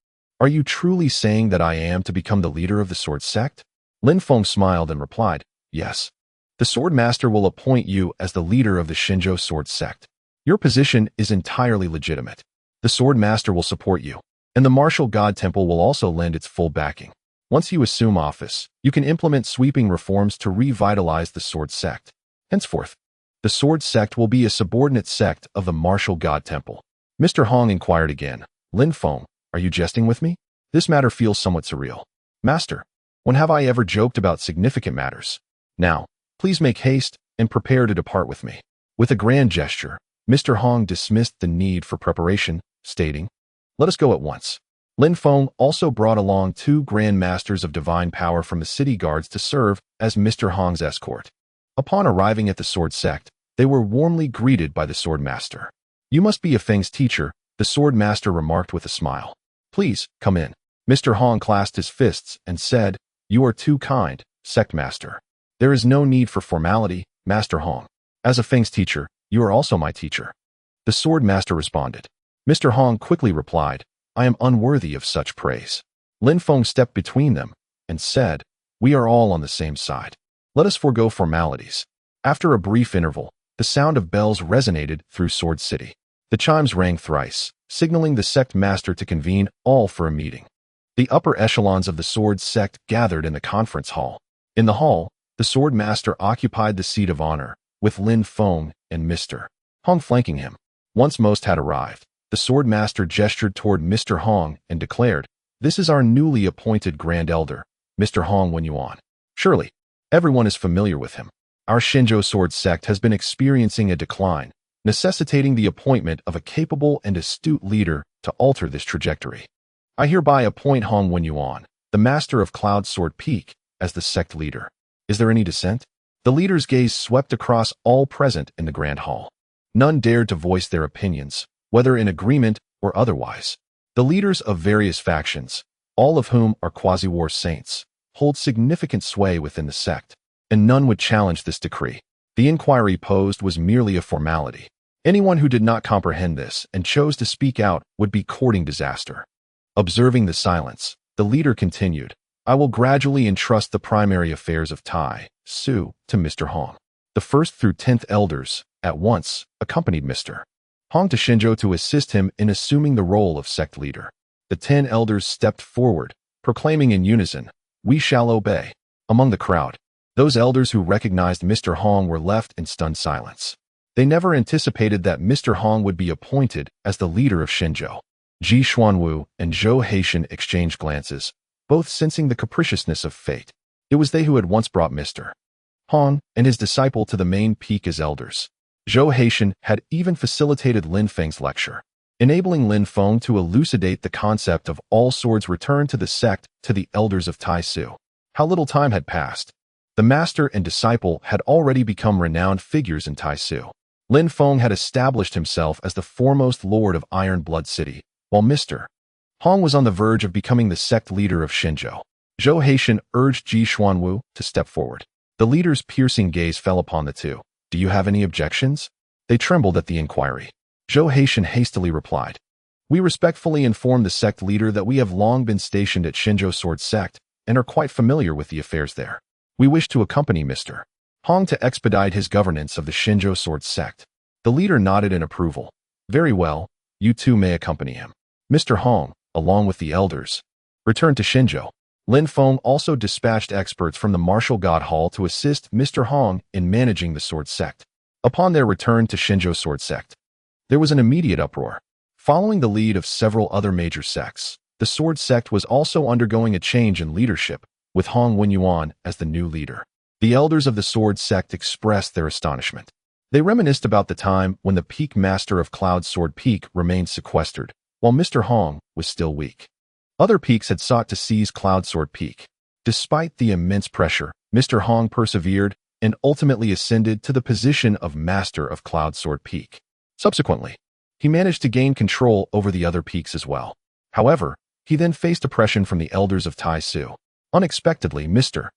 are you truly saying that I am to become the leader of the sword sect? Lin Feng smiled and replied, yes. The sword master will appoint you as the leader of the Xinzhou sword sect. Your position is entirely legitimate. The sword master will support you, and the martial god temple will also lend its full backing. Once you assume office, you can implement sweeping reforms to revitalize the sword sect. Henceforth, the sword sect will be a subordinate sect of the martial god temple. Mr. Hong inquired again, Lin Feng, are you jesting with me? This matter feels somewhat surreal. Master, when have I ever joked about significant matters? Now, please make haste and prepare to depart with me. With a grand gesture, Mr. Hong dismissed the need for preparation, stating, let us go at once. Lin Feng also brought along 2 Grand Masters of Divine Power from the city guards to serve as Mr. Hong's escort. Upon arriving at the sword sect, they were warmly greeted by the sword master. You must be a Feng's teacher, the sword master remarked with a smile. Please, come in. Mr. Hong clasped his fists and said, you are too kind, sect master. There is no need for formality, Master Hong. As a Feng's teacher, you are also my teacher. The sword master responded. Mr. Hong quickly replied, I am unworthy of such praise. Lin Feng stepped between them and said, we are all on the same side. Let us forego formalities. After a brief interval, the sound of bells resonated through Sword City. The chimes rang thrice, signaling the sect master to convene all for a meeting. The upper echelons of the sword sect gathered in the conference hall. In the hall, the sword master occupied the seat of honor, with Lin Feng and Mr. Hong flanking him. Once most had arrived, the sword master gestured toward Mr. Hong and declared, this is our newly appointed Grand Elder, Mr. Hong Wenyuan. Surely, everyone is familiar with him. Our Xinzhou sword sect has been experiencing a decline, necessitating the appointment of a capable and astute leader to alter this trajectory. I hereby appoint Hong Wenyuan, the master of Cloud Sword Peak, as the sect leader. Is there any dissent? The leader's gaze swept across all present in the grand hall. None dared to voice their opinions, whether in agreement or otherwise. The leaders of various factions, all of whom are quasi-war saints, hold significant sway within the sect, and none would challenge this decree. The inquiry posed was merely a formality. Anyone who did not comprehend this and chose to speak out would be courting disaster. Observing the silence, the leader continued, I will gradually entrust the primary affairs of Tai Su to Mr. Hong. The 1st through 10th elders, at once, accompanied Mr. Hong to Xinzhou to assist him in assuming the role of sect leader. The 10 elders stepped forward, proclaiming in unison, we shall obey. Among the crowd, those elders who recognized Mr. Hong were left in stunned silence. They never anticipated that Mr. Hong would be appointed as the leader of Xinzhou. Ji Xuanwu and Zhou Haitian exchanged glances, both sensing the capriciousness of fate. It was they who had once brought Mr. Hong and his disciple to the main peak as elders. Zhou Haitian had even facilitated Lin Feng's lecture, enabling Lin Feng to elucidate the concept of all swords returned to the sect to the elders of Tai Su. How little time had passed. The master and disciple had already become renowned figures in Tai Su. Lin Feng had established himself as the foremost lord of Iron Blood City, while Mr. Hong was on the verge of becoming the sect leader of Xinzhou. Zhou Haitian urged Ji Xuanwu to step forward. The leader's piercing gaze fell upon the two. Do you have any objections? They trembled at the inquiry. Zhou Haitian hastily replied, we respectfully inform the sect leader that we have long been stationed at Xinzhou Sword Sect and are quite familiar with the affairs there. We wish to accompany Mr. Hong to expedite his governance of the Xinzhou Sword Sect. The leader nodded in approval. Very well, you two may accompany him. Mr. Hong, along with the elders, returned to Xinzhou. Lin Feng also dispatched experts from the Martial God Hall to assist Mr. Hong in managing the Sword Sect. Upon their return to Xinzhou Sword Sect, there was an immediate uproar. Following the lead of several other major sects, the sword sect was also undergoing a change in leadership, with Hong Wenyuan as the new leader. The elders of the sword sect expressed their astonishment. They reminisced about the time when the peak master of Cloud Sword Peak remained sequestered, while Mr. Hong was still weak. Other peaks had sought to seize Cloud Sword Peak. Despite the immense pressure, Mr. Hong persevered and ultimately ascended to the position of Master of Cloud Sword Peak. Subsequently, he managed to gain control over the other peaks as well. However, he then faced oppression from the elders of Tai Su. Unexpectedly, Mr.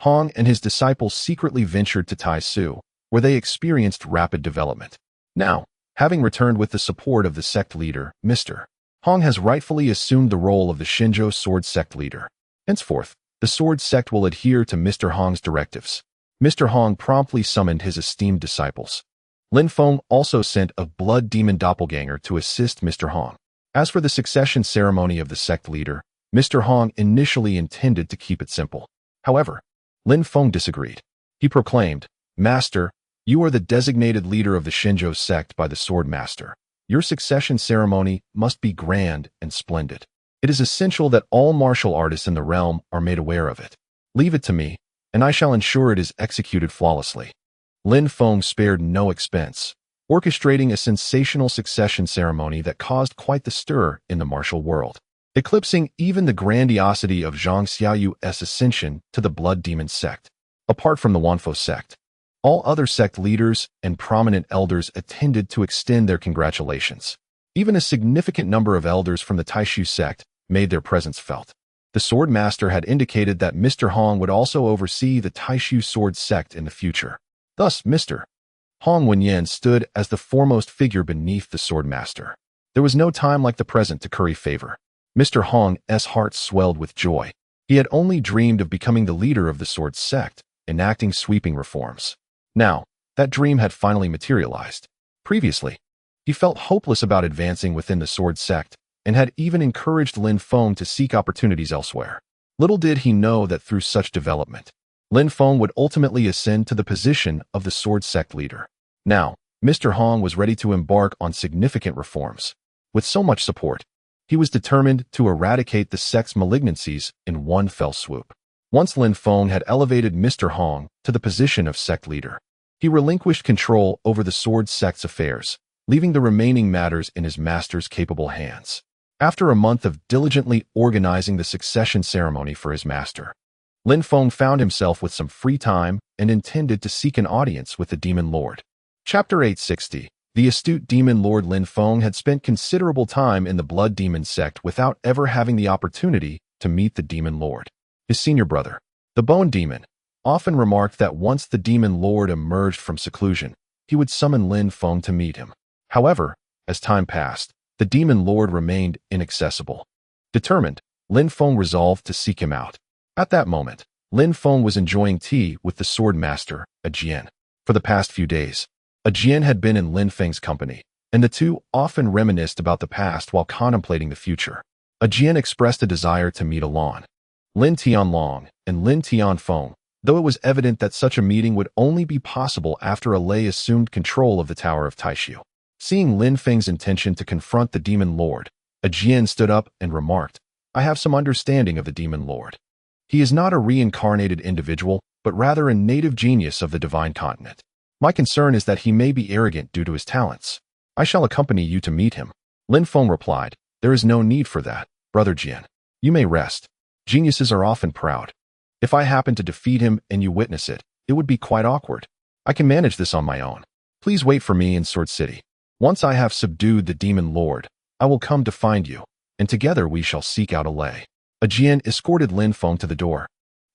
Hong and his disciples secretly ventured to Tai Su, where they experienced rapid development. Now, having returned with the support of the sect leader, Mr. Hong has rightfully assumed the role of the Shinjo sword sect leader. Henceforth, the sword sect will adhere to Mr. Hong's directives. Mr. Hong promptly summoned his esteemed disciples. Lin Feng also sent a blood demon doppelganger to assist Mr. Hong. As for the succession ceremony of the sect leader, Mr. Hong initially intended to keep it simple. However, Lin Feng disagreed. He proclaimed, "Master, you are the designated leader of the Shinjo sect by the Sword Master. Your succession ceremony must be grand and splendid. It is essential that all martial artists in the realm are made aware of it. Leave it to me, and I shall ensure it is executed flawlessly." Lin Feng spared no expense, orchestrating a sensational succession ceremony that caused quite the stir in the martial world, eclipsing even the grandiosity of Zhang Xiaoyu's ascension to the Blood Demon sect. Apart from the Wanfo sect, all other sect leaders and prominent elders attended to extend their congratulations. Even a significant number of elders from the Taishu sect made their presence felt. The sword master had indicated that Mr. Hong would also oversee the Taishu sword sect in the future. Thus, Mr. Hong Wenyan stood as the foremost figure beneath the sword master. There was no time like the present to curry favor. Mr. Hong's heart swelled with joy. He had only dreamed of becoming the leader of the sword sect, enacting sweeping reforms. Now, that dream had finally materialized. Previously, he felt hopeless about advancing within the sword sect and had even encouraged Lin Feng to seek opportunities elsewhere. Little did he know that through such development, Lin Feng would ultimately ascend to the position of the sword sect leader. Now, Mr. Hong was ready to embark on significant reforms. With so much support, he was determined to eradicate the sect's malignancies in one fell swoop. Once Lin Feng had elevated Mr. Hong to the position of sect leader, he relinquished control over the sword sect's affairs, leaving the remaining matters in his master's capable hands. After a month of diligently organizing the succession ceremony for his master, Lin Feng found himself with some free time and intended to seek an audience with the Demon Lord. Chapter 860. The astute Demon Lord Lin Feng had spent considerable time in the Blood Demon sect without ever having the opportunity to meet the Demon Lord. His senior brother, the Bone Demon, often remarked that once the Demon Lord emerged from seclusion, he would summon Lin Feng to meet him. However, as time passed, the Demon Lord remained inaccessible. Determined, Lin Feng resolved to seek him out. At that moment, Lin Feng was enjoying tea with the sword master, Jian. For the past few days, Jian had been in Lin Feng's company, and the two often reminisced about the past while contemplating the future. Jian expressed a desire to meet alone. Lin Tianlong and Lin Tianfeng, though it was evident that such a meeting would only be possible after Lei assumed control of the Tower of Taishu. Seeing Lin Feng's intention to confront the Demon Lord, Jian stood up and remarked, "I have some understanding of the Demon Lord. He is not a reincarnated individual, but rather a native genius of the divine continent. My concern is that he may be arrogant due to his talents. I shall accompany you to meet him." Lin Feng replied, "There is no need for that, Brother Jian. You may rest. Geniuses are often proud. If I happen to defeat him and you witness it, it would be quite awkward. I can manage this on my own. Please wait for me in Sword City. Once I have subdued the Demon Lord, I will come to find you, and together we shall seek out Lei." Jian escorted Lin Feng to the door,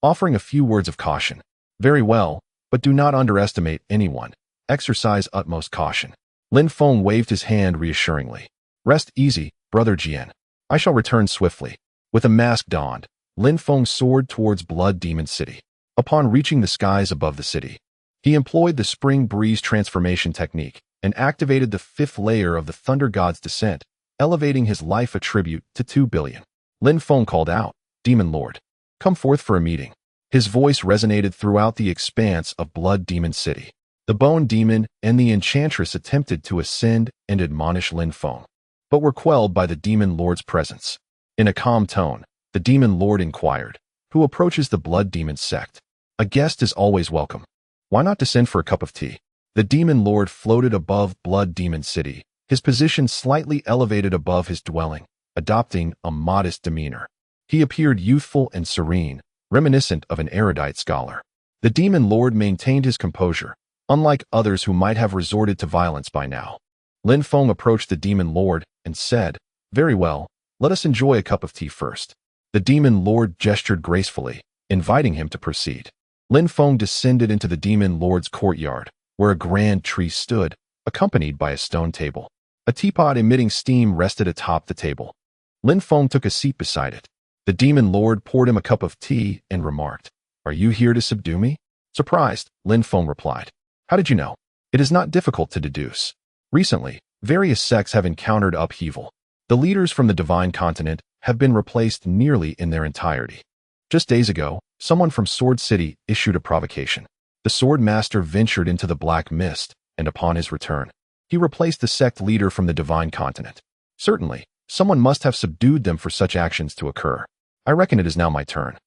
offering a few words of caution. "Very well, but do not underestimate anyone. Exercise utmost caution." Lin Feng waved his hand reassuringly. "Rest easy, Brother Jian. I shall return swiftly." With a mask donned, Lin Feng soared towards Blood Demon City. Upon reaching the skies above the city, he employed the Spring Breeze transformation technique and activated the 5th layer of the Thunder God's descent, elevating his life attribute to 2 billion. Lin Feng called out, "Demon Lord, come forth for a meeting." His voice resonated throughout the expanse of Blood Demon City. The Bone Demon and the Enchantress attempted to ascend and admonish Lin Feng, but were quelled by the Demon Lord's presence. In a calm tone, the demon lord inquired, "Who approaches the blood demon sect? A guest is always welcome. Why not descend for a cup of tea?" The demon lord floated above Blood Demon City, his position slightly elevated above his dwelling, adopting a modest demeanor. He appeared youthful and serene, reminiscent of an erudite scholar. The demon lord maintained his composure, unlike others who might have resorted to violence by now. Lin Feng approached the demon lord and said, "Very well, let us enjoy a cup of tea first." The demon lord gestured gracefully, inviting him to proceed. Lin Feng descended into the demon lord's courtyard, where a grand tree stood, accompanied by a stone table. A teapot emitting steam rested atop the table. Lin Feng took a seat beside it. The demon lord poured him a cup of tea and remarked, "Are you here to subdue me?" Surprised, Lin Feng replied, "How did you know?" "It is not difficult to deduce. Recently, various sects have encountered upheaval. The leaders from the Divine Continent have been replaced nearly in their entirety. Just days ago, someone from Sword City issued a provocation. The Sword Master ventured into the Black Mist, and upon his return, he replaced the sect leader from the Divine Continent. Certainly, someone must have subdued them for such actions to occur. I reckon it is now my turn.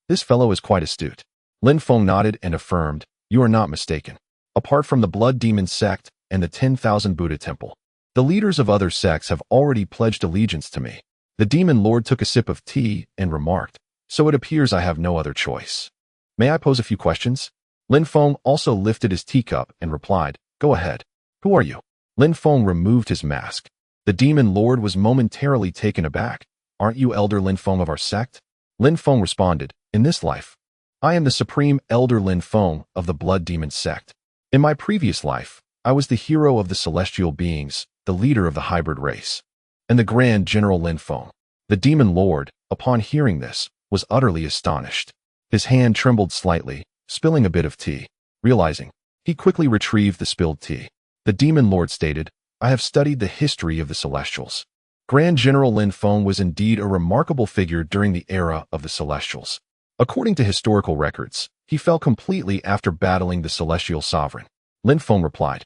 This fellow is quite astute." Lin Feng nodded and affirmed, "You are not mistaken. Apart from the Blood Demon sect and the 10,000 Buddha Temple, the leaders of other sects have already pledged allegiance to me." The demon lord took a sip of tea and remarked, "So it appears I have no other choice. May I pose a few questions?" Lin Feng also lifted his teacup and replied, "Go ahead. Who are you?" Lin Feng removed his mask. The demon lord was momentarily taken aback. "Aren't you Elder Lin Feng of our sect?" Lin Feng responded, "In this life, I am the Supreme Elder Lin Feng of the Blood Demon sect. In my previous life, I was the hero of the celestial beings, the leader of the hybrid race, and the Grand General Lin Feng." The demon lord, upon hearing this, was utterly astonished. His hand trembled slightly, spilling a bit of tea. Realizing, he quickly retrieved the spilled tea. The demon lord stated, "I have studied the history of the Celestials. Grand General Lin Feng was indeed a remarkable figure during the era of the Celestials. According to historical records, he fell completely after battling the Celestial Sovereign." Lin Feng replied,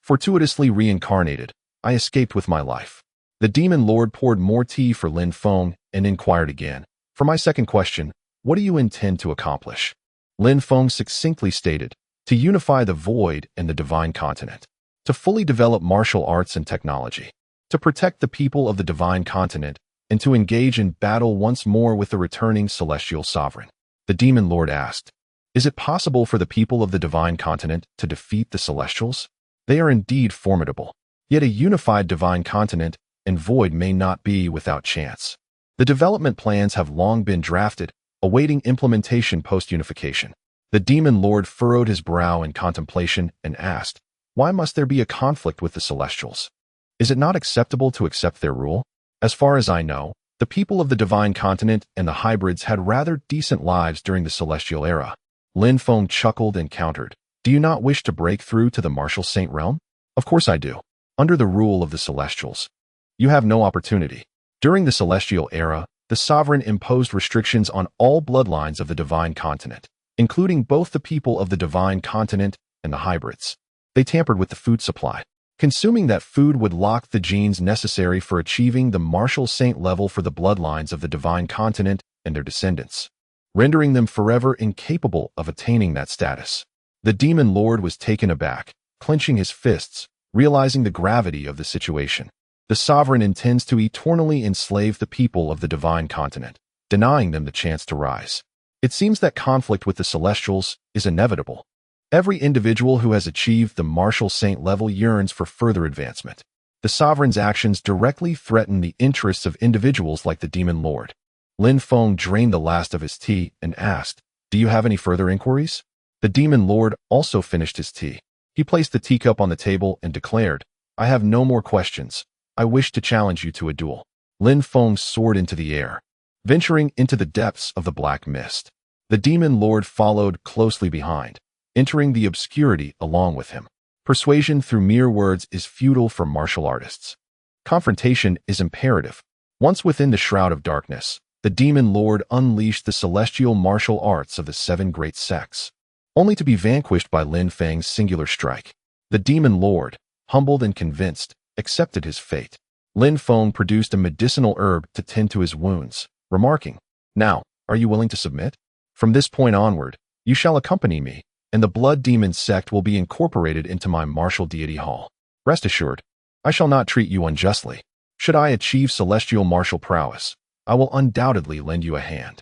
"Fortuitously reincarnated, I escaped with my life." The demon lord poured more tea for Lin Feng and inquired again, "For my second question, what do you intend to accomplish?" Lin Feng succinctly stated, "To unify the void and the Divine Continent, to fully develop martial arts and technology, to protect the people of the Divine Continent, and to engage in battle once more with the returning Celestial Sovereign." The demon lord asked, "Is it possible for the people of the Divine Continent to defeat the Celestials? They are indeed formidable. Yet a unified Divine Continent and void may not be without chance. The development plans have long been drafted, awaiting implementation post-unification." The demon lord furrowed his brow in contemplation and asked, "Why must there be a conflict with the Celestials? Is it not acceptable to accept their rule? As far as I know, the people of the Divine Continent and the hybrids had rather decent lives during the Celestial era." Lin Feng chuckled and countered, "Do you not wish to break through to the Martial Saint realm?" "Of course I do. Under the rule of the Celestials, you have no opportunity. During the Celestial era, the Sovereign imposed restrictions on all bloodlines of the Divine Continent, including both the people of the Divine Continent and the hybrids. They tampered with the food supply. Consuming that food would lock the genes necessary for achieving the Martial Saint level for the bloodlines of the Divine Continent and their descendants, rendering them forever incapable of attaining that status." The demon lord was taken aback, clenching his fists, realizing the gravity of the situation. The Sovereign intends to eternally enslave the people of the Divine Continent, denying them the chance to rise. It seems that conflict with the Celestials is inevitable. Every individual who has achieved the Martial Saint level yearns for further advancement. The Sovereign's actions directly threaten the interests of individuals like the demon lord. Lin Feng drained the last of his tea and asked, "Do you have any further inquiries?" The demon lord also finished his tea. He placed the teacup on the table and declared, "I have no more questions. I wish to challenge you to a duel." Lin Feng soared into the air, venturing into the depths of the black mist. The demon lord followed closely behind, entering the obscurity along with him. Persuasion through mere words is futile for martial artists. Confrontation is imperative. Once within the shroud of darkness, the demon lord unleashed the celestial martial arts of the 7 great sects, only to be vanquished by Lin Feng's singular strike. The demon lord, humbled and convinced, accepted his fate. Lin Feng produced a medicinal herb to tend to his wounds, remarking, "Now, are you willing to submit? From this point onward, you shall accompany me, and the blood demon sect will be incorporated into my martial deity hall. Rest assured, I shall not treat you unjustly. Should I achieve celestial martial prowess, I will undoubtedly lend you a hand.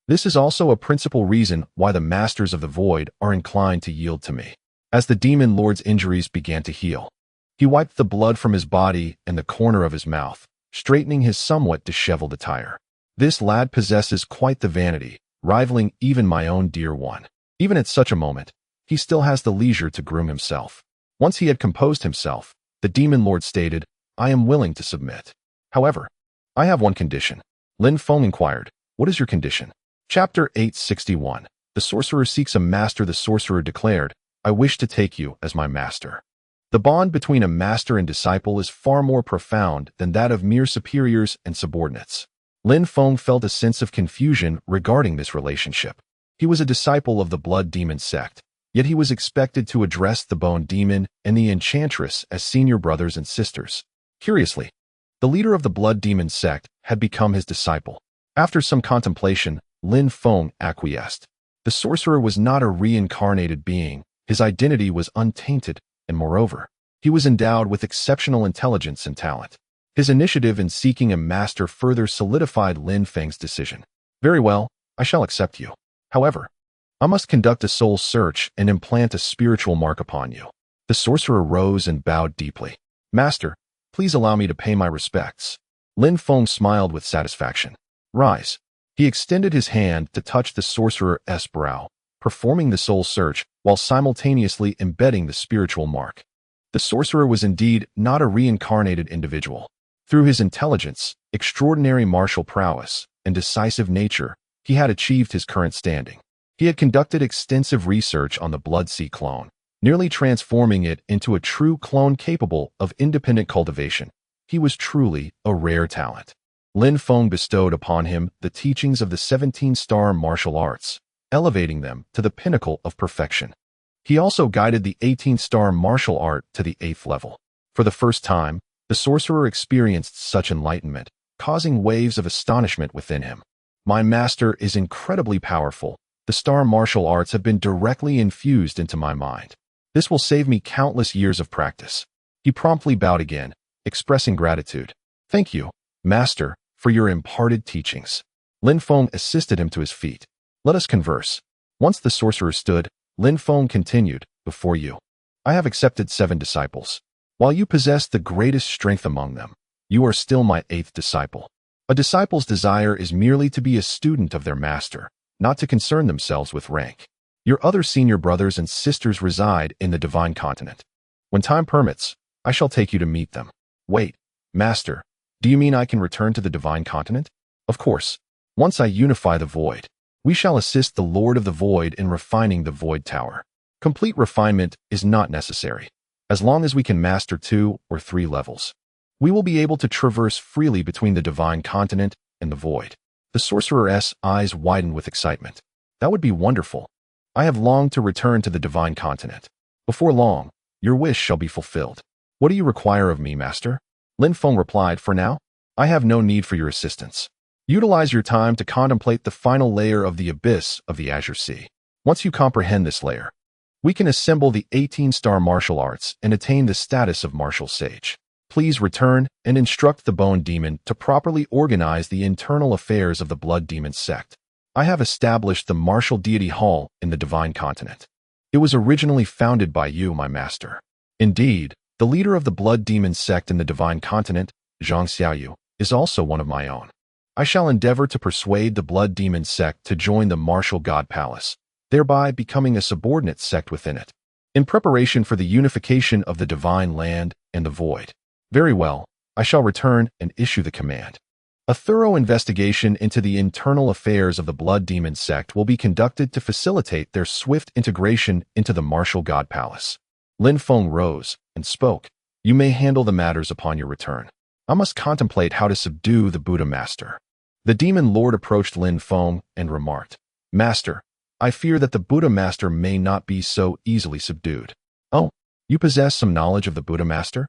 This is also a principal reason why the Masters of the Void are inclined to yield to me." As the demon lord's injuries began to heal, he wiped the blood from his body and the corner of his mouth, straightening his somewhat disheveled attire. "This lad possesses quite the vanity, rivaling even my own dear one. Even at such a moment, he still has the leisure to groom himself." Once he had composed himself, the demon lord stated, "I am willing to submit. However, I have one condition." Lin Feng inquired, "What is your condition?" Chapter 861. The sorcerer seeks a master. The sorcerer declared, "I wish to take you as my master." The bond between a master and disciple is far more profound than that of mere superiors and subordinates. Lin Feng felt a sense of confusion regarding this relationship. He was a disciple of the blood demon sect, yet he was expected to address the bone demon and the enchantress as senior brothers and sisters. Curiously, the leader of the blood demon sect had become his disciple. After some contemplation, Lin Feng acquiesced. The sorcerer was not a reincarnated being. His identity was untainted, and moreover, he was endowed with exceptional intelligence and talent. His initiative in seeking a master further solidified Lin Feng's decision. "Very well, I shall accept you. However, I must conduct a soul search and implant a spiritual mark upon you." The sorcerer rose and bowed deeply. "Master, please allow me to pay my respects." Lin Feng smiled with satisfaction. "Rise." He extended his hand to touch the sorcerer's brow, performing the soul search while simultaneously embedding the spiritual mark. The sorcerer was indeed not a reincarnated individual. Through his intelligence, extraordinary martial prowess, and decisive nature, he had achieved his current standing. He had conducted extensive research on the Blood Sea clone, nearly transforming it into a true clone capable of independent cultivation. He was truly a rare talent. Lin Feng bestowed upon him the teachings of the 17-star martial arts, elevating them to the pinnacle of perfection. He also guided the 18-star martial art to the 8th level. For the first time, the sorcerer experienced such enlightenment, causing waves of astonishment within him. "My master is incredibly powerful. The star martial arts have been directly infused into my mind. This will save me countless years of practice." He promptly bowed again, expressing gratitude. "Thank you, Master, for your imparted teachings." Lin Feng assisted him to his feet. "Let us converse." Once the sorcerer stood, Lin Feng continued, "Before you, I have accepted 7 disciples. While you possess the greatest strength among them, you are still my 8th disciple. A disciple's desire is merely to be a student of their master, not to concern themselves with rank. Your other senior brothers and sisters reside in the divine continent. When time permits, I shall take you to meet them." "Wait, Master, do you mean I can return to the divine continent?" "Of course. Once I unify the void, we shall assist the Lord of the Void in refining the Void Tower. Complete refinement is not necessary. As long as we can master 2 or 3 levels, we will be able to traverse freely between the divine continent and the void." The sorcerer's eyes widened with excitement. "That would be wonderful. I have longed to return to the divine continent. Before long, your wish shall be fulfilled." "What do you require of me, Master?" Lin Feng replied, "For now, I have no need for your assistance. Utilize your time to contemplate the final layer of the abyss of the Azure Sea. Once you comprehend this layer, we can assemble the 18-star martial arts and attain the status of martial sage. Please return and instruct the bone demon to properly organize the internal affairs of the blood demon sect. I have established the martial deity hall in the divine continent. It was originally founded by you, my master." Indeed, the leader of the blood demon sect in the divine continent, Zhang Xiaoyu, is also one of my own. I shall endeavor to persuade the blood demon sect to join the martial god palace, thereby becoming a subordinate sect within it, in preparation for the unification of the divine land and the void. "Very well, I shall return and issue the command." A thorough investigation into the internal affairs of the blood demon sect will be conducted to facilitate their swift integration into the martial god palace. Lin Feng rose and spoke. "You may handle the matters upon your return. I must contemplate how to subdue the Buddha Master." The demon lord approached Lin Feng and remarked, "Master, I fear that the Buddha Master may not be so easily subdued." "Oh, you possess some knowledge of the Buddha Master?"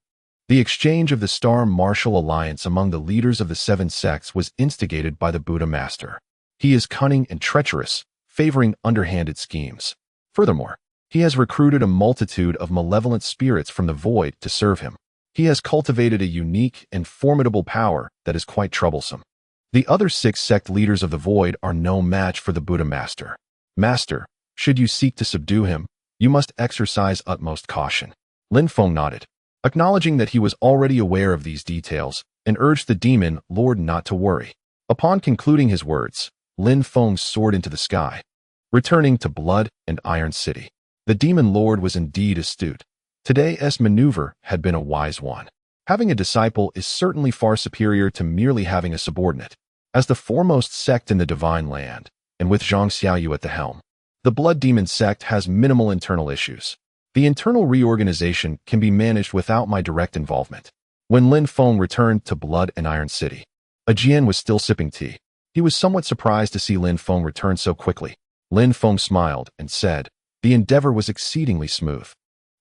The exchange of the Star Martial Alliance among the leaders of the 7 sects was instigated by the Buddha Master. He is cunning and treacherous, favoring underhanded schemes. Furthermore, he has recruited a multitude of malevolent spirits from the void to serve him. He has cultivated a unique and formidable power that is quite troublesome. The other 6 sect leaders of the void are no match for the Buddha Master. Master, should you seek to subdue him, you must exercise utmost caution. Lin Feng nodded, acknowledging that he was already aware of these details, and urged the demon lord not to worry. Upon concluding his words, Lin Feng soared into the sky, returning to Blood and Iron City. The demon lord was indeed astute. Today's maneuver had been a wise one. Having a disciple is certainly far superior to merely having a subordinate. As the foremost sect in the Divine Land, and with Zhang Xiaoyu at the helm, the Blood Demon sect has minimal internal issues. The internal reorganization can be managed without my direct involvement. When Lin Feng returned to Blood and Iron City, Jian was still sipping tea. He was somewhat surprised to see Lin Feng return so quickly. Lin Feng smiled and said, "The endeavor was exceedingly smooth.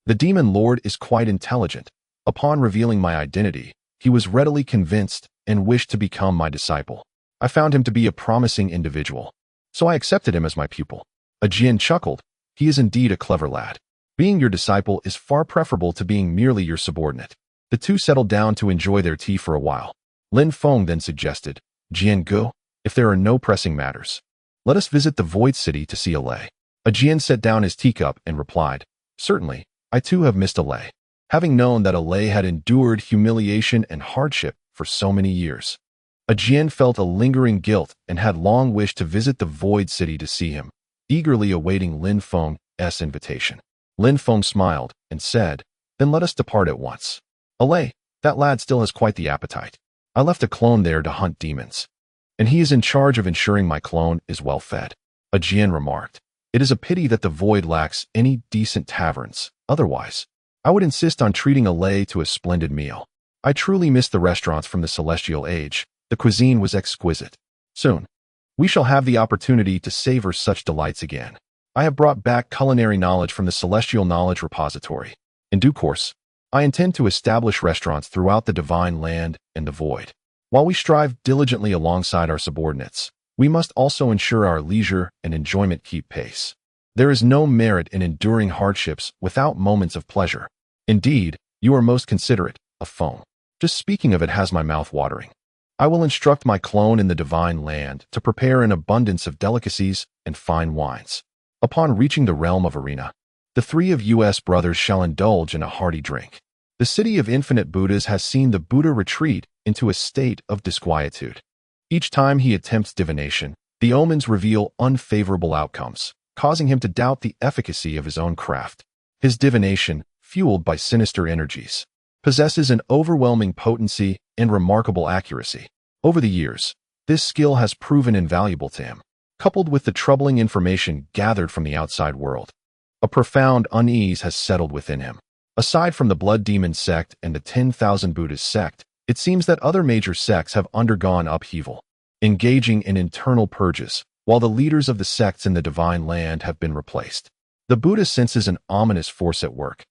The demon lord is quite intelligent. Upon revealing my identity, he was readily convinced and wished to become my disciple. I found him to be a promising individual, so I accepted him as my pupil." Jian chuckled. "He is indeed a clever lad. Being your disciple is far preferable to being merely your subordinate." The two settled down to enjoy their tea for a while. Lin Feng then suggested, "Jian go, if there are no pressing matters, let us visit the Void City to see Alay." Jian set down his teacup and replied, "Certainly, I too have missed Alay." Having known that Alay had endured humiliation and hardship for so many years, Jian felt a lingering guilt and had long wished to visit the Void City to see him, eagerly awaiting Lin Feng's invitation. Lin Feng smiled and said, "Then let us depart at once. Alay, that lad still has quite the appetite. I left a clone there to hunt demons, and he is in charge of ensuring my clone is well fed." Jian remarked, "It is a pity that the void lacks any decent taverns. Otherwise, I would insist on treating Alay to a splendid meal. I truly miss the restaurants from the Celestial Age. The cuisine was exquisite. Soon, we shall have the opportunity to savor such delights again. I have brought back culinary knowledge from the Celestial Knowledge Repository. In due course, I intend to establish restaurants throughout the Divine Land and the Void. While we strive diligently alongside our subordinates, we must also ensure our leisure and enjoyment keep pace. There is no merit in enduring hardships without moments of pleasure. Indeed, you are most considerate, a Feng. Just speaking of it has my mouth watering. I will instruct my clone in the Divine Land to prepare an abundance of delicacies and fine wines. Upon reaching the realm of Arena, the 3 of US brothers shall indulge in a hearty drink. The city of infinite Buddhas has seen the Buddha retreat into a state of disquietude. Each time he attempts divination, the omens reveal unfavorable outcomes, causing him to doubt the efficacy of his own craft. His divination, fueled by sinister energies, possesses an overwhelming potency and remarkable accuracy. Over the years, this skill has proven invaluable to him. Coupled with the troubling information gathered from the outside world, a profound unease has settled within him. Aside from the Blood Demon sect and the 10,000 Buddhist sect, it seems that other major sects have undergone upheaval, engaging in internal purges, while the leaders of the sects in the Divine Land have been replaced. The Buddha senses an ominous force at work,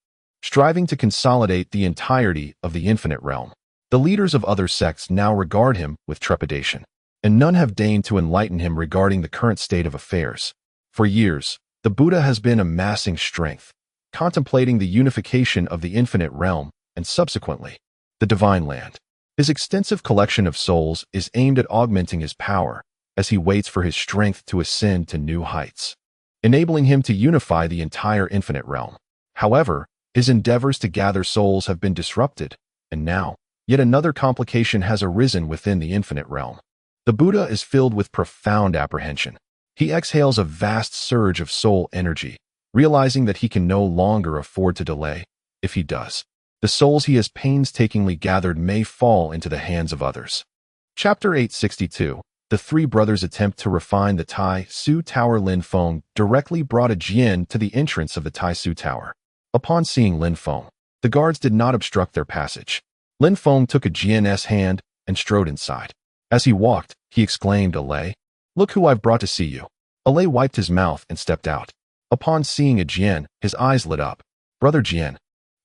striving to consolidate the entirety of the infinite realm. The leaders of other sects now regard him with trepidation, and none have deigned to enlighten him regarding the current state of affairs. For years, the Buddha has been amassing strength, contemplating the unification of the infinite realm and subsequently, the Divine Land. His extensive collection of souls is aimed at augmenting his power as he waits for his strength to ascend to new heights, enabling him to unify the entire infinite realm. However, his endeavors to gather souls have been disrupted, and now, yet another complication has arisen within the infinite realm. The Buddha is filled with profound apprehension. He exhales a vast surge of soul energy, realizing that he can no longer afford to delay. If he does, the souls he has painstakingly gathered may fall into the hands of others. Chapter 862. The 3 brothers attempt to refine the Tai Su Tower. Lin Feng directly brought Jian to the entrance of the Tai Su Tower. Upon seeing Lin Feng, the guards did not obstruct their passage. Lin Feng took Jian's hand and strode inside. As he walked, he exclaimed, "Alay, look who I've brought to see you." Alay wiped his mouth and stepped out. Upon seeing Jian, his eyes lit up. "Brother Jian,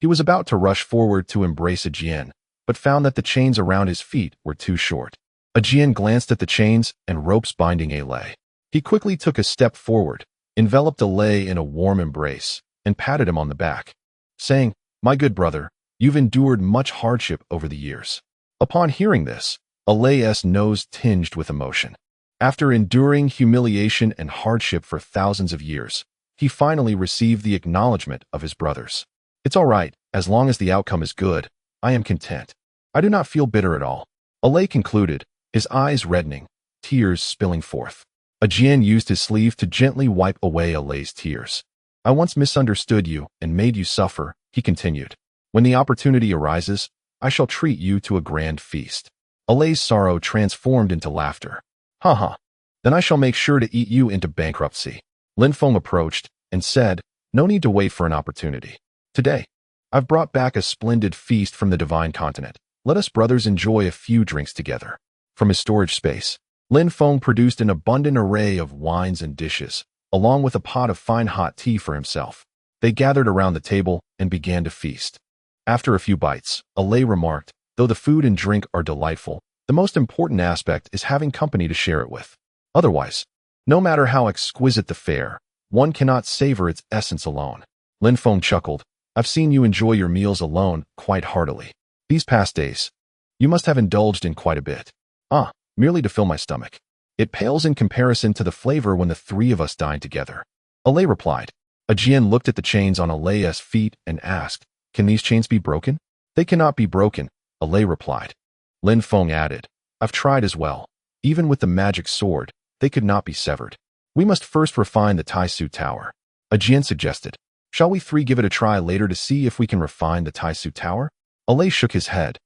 He was about to rush forward to embrace Ajian, but found that the chains around his feet were too short. Ajian glanced at the chains and ropes binding Alay. He quickly took a step forward, enveloped Alay in a warm embrace, and patted him on the back, saying, "My good brother, you've endured much hardship over the years." Upon hearing this, Alay's nose tinged with emotion. After enduring humiliation and hardship for thousands of years, he finally received the acknowledgement of his brothers. "It's all right, as long as the outcome is good, I am content. I do not feel bitter at all," Alay concluded, his eyes reddening, tears spilling forth. Ajian used his sleeve to gently wipe away Alay's tears. "I once misunderstood you and made you suffer," he continued. "When the opportunity arises, I shall treat you to a grand feast." Alay's sorrow transformed into laughter. "Ha. Then I shall make sure to eat you into bankruptcy." Lin Feng approached and said, "No need to wait for an opportunity. Today, I've brought back a splendid feast from the divine continent. Let us brothers enjoy a few drinks together." From his storage space, Lin Feng produced an abundant array of wines and dishes, along with a pot of fine hot tea for himself. They gathered around the table and began to feast. After a few bites, Alay remarked, "Though the food and drink are delightful, the most important aspect is having company to share it with. Otherwise, no matter how exquisite the fare, one cannot savor its essence alone." Lin Feng chuckled, "I've seen you enjoy your meals alone quite heartily. These past days, you must have indulged in quite a bit." Merely to fill my stomach. It pales in comparison to the flavor when the three of us dine together." Alay replied. Ajian looked at the chains on Alay's feet and asked, "Can these chains be broken?" "They cannot be broken," Alay replied. Lin Feng added, "I've tried as well. Even with the magic sword, they could not be severed. We must first refine the Taisu Tower." Ajian suggested, "Shall we three give it a try later to see if we can refine the Taisu Tower?" Alay shook his head.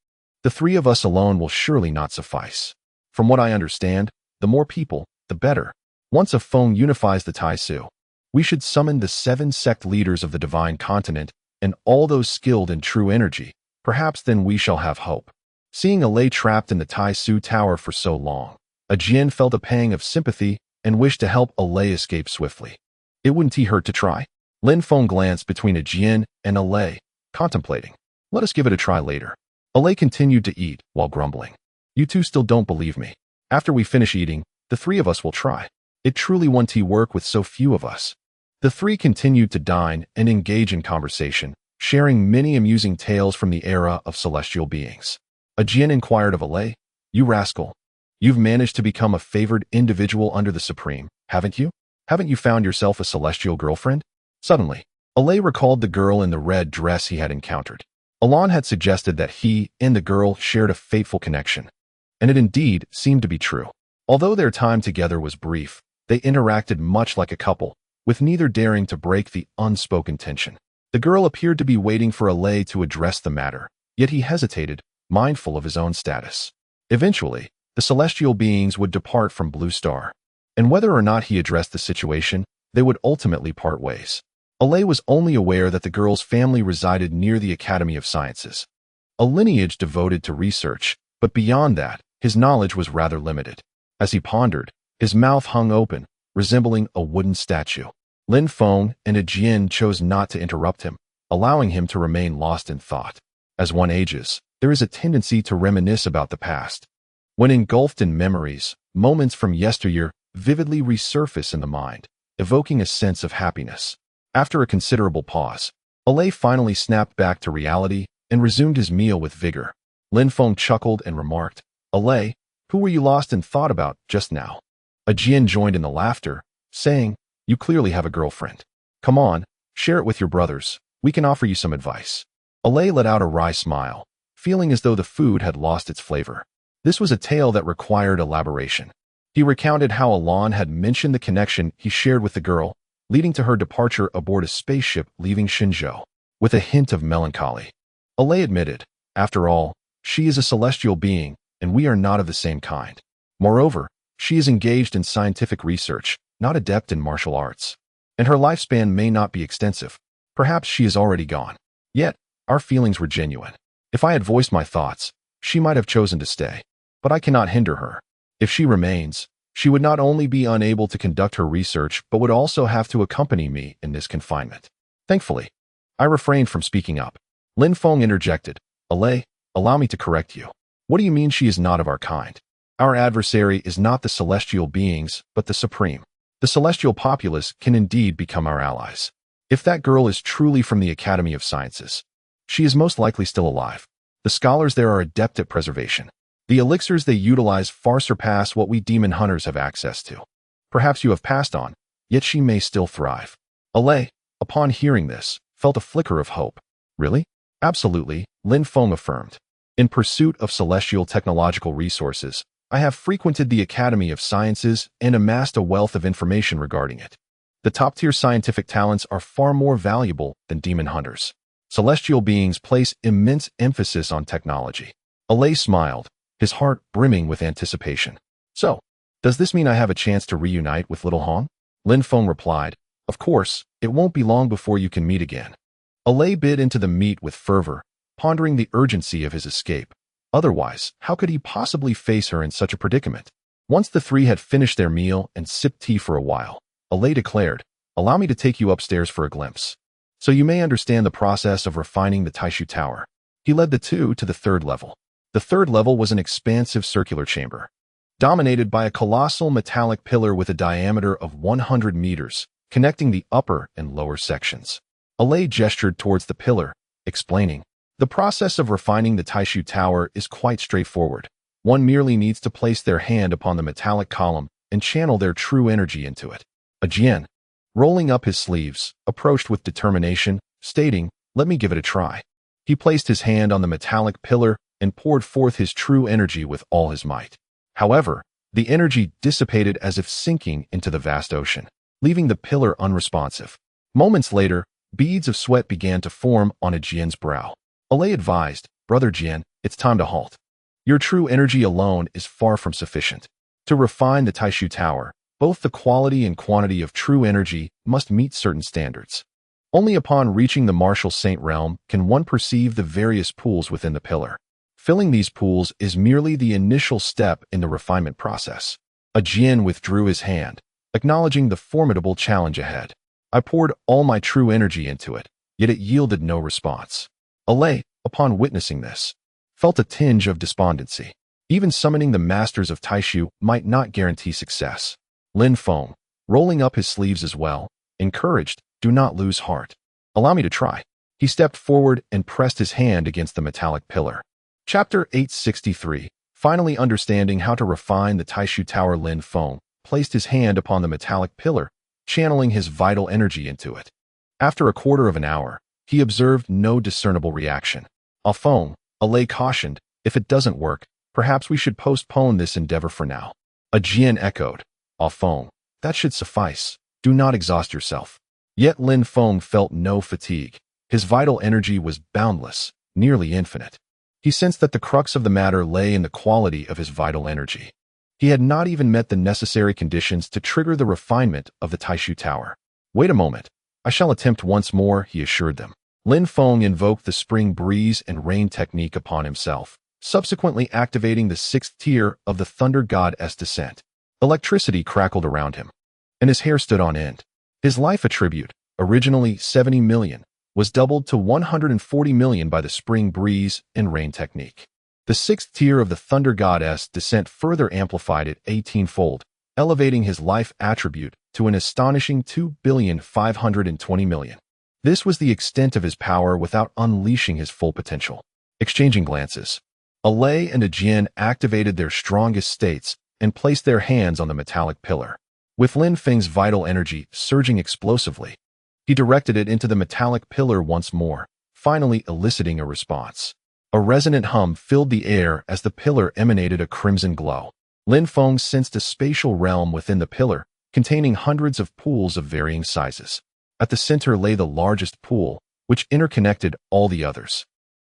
"The three of us alone will surely not suffice. From what I understand, the more people, the better. Once a Feng unifies the Taisu, we should summon the 7 sect leaders of the divine continent and all those skilled in true energy. Perhaps then we shall have hope." Seeing Alay trapped in the Taisu Tower for so long, Ajian felt a pang of sympathy and wished to help Alay escape swiftly. "It wouldn't hurt to try?" Lin Feng glanced between Ajian and Alay, contemplating. "Let us give it a try later." Alay continued to eat while grumbling. "You two still don't believe me. After we finish eating, the three of us will try. It truly won't work with so few of us." The three continued to dine and engage in conversation, sharing many amusing tales from the era of celestial beings. Ajian inquired of Alay, "You rascal, you've managed to become a favored individual under the Supreme, haven't you? Haven't you found yourself a celestial girlfriend?" Suddenly, Alay recalled the girl in the red dress he had encountered. Alon had suggested that he and the girl shared a fateful connection, and it indeed seemed to be true. Although their time together was brief, they interacted much like a couple, with neither daring to break the unspoken tension. The girl appeared to be waiting for Alay to address the matter, yet he hesitated, mindful of his own status. Eventually, the celestial beings would depart from Blue Star, and whether or not he addressed the situation, they would ultimately part ways. Alay was only aware that the girl's family resided near the Academy of Sciences, a lineage devoted to research, but beyond that, his knowledge was rather limited. As he pondered, his mouth hung open, resembling a wooden statue. Lin Feng and Ajian chose not to interrupt him, allowing him to remain lost in thought. As one ages, there is a tendency to reminisce about the past. When engulfed in memories, moments from yesteryear vividly resurface in the mind, evoking a sense of happiness. After a considerable pause, Alay finally snapped back to reality and resumed his meal with vigor. Lin Feng chuckled and remarked, "Alay, who were you lost in thought about just now?" Ajian joined in the laughter, saying, "You clearly have a girlfriend. Come on, share it with your brothers. We can offer you some advice." Alay let out a wry smile, feeling as though the food had lost its flavor. This was a tale that required elaboration. He recounted how Alon had mentioned the connection he shared with the girl, leading to her departure aboard a spaceship leaving Shenzhou, with a hint of melancholy. Alay admitted, "After all, she is a celestial being, and we are not of the same kind. Moreover, she is engaged in scientific research, not adept in martial arts. And her lifespan may not be extensive. Perhaps she is already gone. Yet, our feelings were genuine. If I had voiced my thoughts, she might have chosen to stay. But I cannot hinder her. If she remains, she would not only be unable to conduct her research, but would also have to accompany me in this confinement." Thankfully, I refrained from speaking up. Lin Feng interjected. Alay, allow me to correct you. What do you mean she is not of our kind? Our adversary is not the celestial beings, but the supreme. The celestial populace can indeed become our allies. If that girl is truly from the Academy of Sciences, she is most likely still alive. The scholars there are adept at preservation. The elixirs they utilize far surpass what we demon hunters have access to. Perhaps you have passed on, yet she may still thrive. Alay, upon hearing this, felt a flicker of hope. Really? Absolutely, Lin Feng affirmed. In pursuit of celestial technological resources, I have frequented the Academy of Sciences and amassed a wealth of information regarding it. The top-tier scientific talents are far more valuable than demon hunters. Celestial beings place immense emphasis on technology. Alay smiled, his heart brimming with anticipation. So, does this mean I have a chance to reunite with Little Hong? Lin Feng replied, of course, it won't be long before you can meet again. Alay bit into the meat with fervor, pondering the urgency of his escape. Otherwise, how could he possibly face her in such a predicament? Once the three had finished their meal and sipped tea for a while, Alay declared, allow me to take you upstairs for a glimpse, so you may understand the process of refining the Taishu Tower. He led the two to the third level. The third level was an expansive circular chamber, dominated by a colossal metallic pillar with a diameter of 100 meters, connecting the upper and lower sections. Alay gestured towards the pillar, explaining, the process of refining the Taishu Tower is quite straightforward. One merely needs to place their hand upon the metallic column and channel their true energy into it. A Jian, rolling up his sleeves, approached with determination, stating, let me give it a try. He placed his hand on the metallic pillar and poured forth his true energy with all his might. However, the energy dissipated as if sinking into the vast ocean, leaving the pillar unresponsive. Moments later, beads of sweat began to form on a Jian's brow. Alay advised, Brother Jian, it's time to halt. Your true energy alone is far from sufficient. To refine the Taishu Tower, both the quality and quantity of true energy must meet certain standards. Only upon reaching the martial saint realm can one perceive the various pools within the pillar. Filling these pools is merely the initial step in the refinement process. A Jian withdrew his hand, acknowledging the formidable challenge ahead. I poured all my true energy into it, yet it yielded no response. Alay, upon witnessing this, felt a tinge of despondency. Even summoning the masters of Taishu might not guarantee success. Lin Feng, rolling up his sleeves as well, encouraged, do not lose heart. Allow me to try. He stepped forward and pressed his hand against the metallic pillar. Chapter 863. Finally understanding how to refine the Taishu Tower, Lin Feng placed his hand upon the metallic pillar, channeling his vital energy into it. After a quarter of an hour, he observed no discernible reaction. Feng, Alay cautioned, if it doesn't work, perhaps we should postpone this endeavor for now. A Jian echoed, Feng, that should suffice. Do not exhaust yourself. Yet Lin Feng felt no fatigue. His vital energy was boundless, nearly infinite. He sensed that the crux of the matter lay in the quality of his vital energy. He had not even met the necessary conditions to trigger the refinement of the Taishu Tower. Wait a moment. I shall attempt once more, he assured them. Lin Feng invoked the spring breeze and rain technique upon himself, subsequently activating the sixth tier of the Thunder God's descent. Electricity crackled around him, and his hair stood on end. His life attribute, originally 70 million, was doubled to 140 million by the spring breeze and rain technique. The sixth tier of the Thunder God's descent further amplified it 18-fold, elevating his life attribute to an astonishing 2,520,000,000. This was the extent of his power without unleashing his full potential. Exchanging glances, Alay and a Jian activated their strongest states and placed their hands on the metallic pillar. With Lin Feng's vital energy surging explosively, he directed it into the metallic pillar once more, finally eliciting a response. A resonant hum filled the air as the pillar emanated a crimson glow. Lin Feng sensed a spatial realm within the pillar, containing hundreds of pools of varying sizes. At the center lay the largest pool, which interconnected all the others.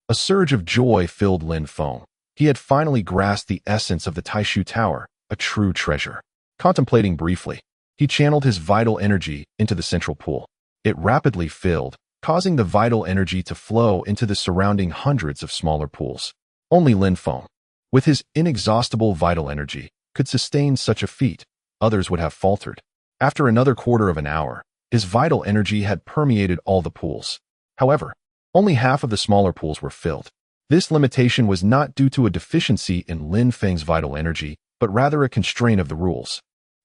A surge of joy filled Lin Feng. He had finally grasped the essence of the Taishu Tower, a true treasure. Contemplating briefly, he channeled his vital energy into the central pool. It rapidly filled, causing the vital energy to flow into the surrounding hundreds of smaller pools. Only Lin Feng, with his inexhaustible vital energy, could sustain such a feat. Others would have faltered. After another quarter of an hour, his vital energy had permeated all the pools. However, Only half of the smaller pools were filled. This limitation was not due to a deficiency in Lin Feng's vital energy, but rather a constraint of the rules.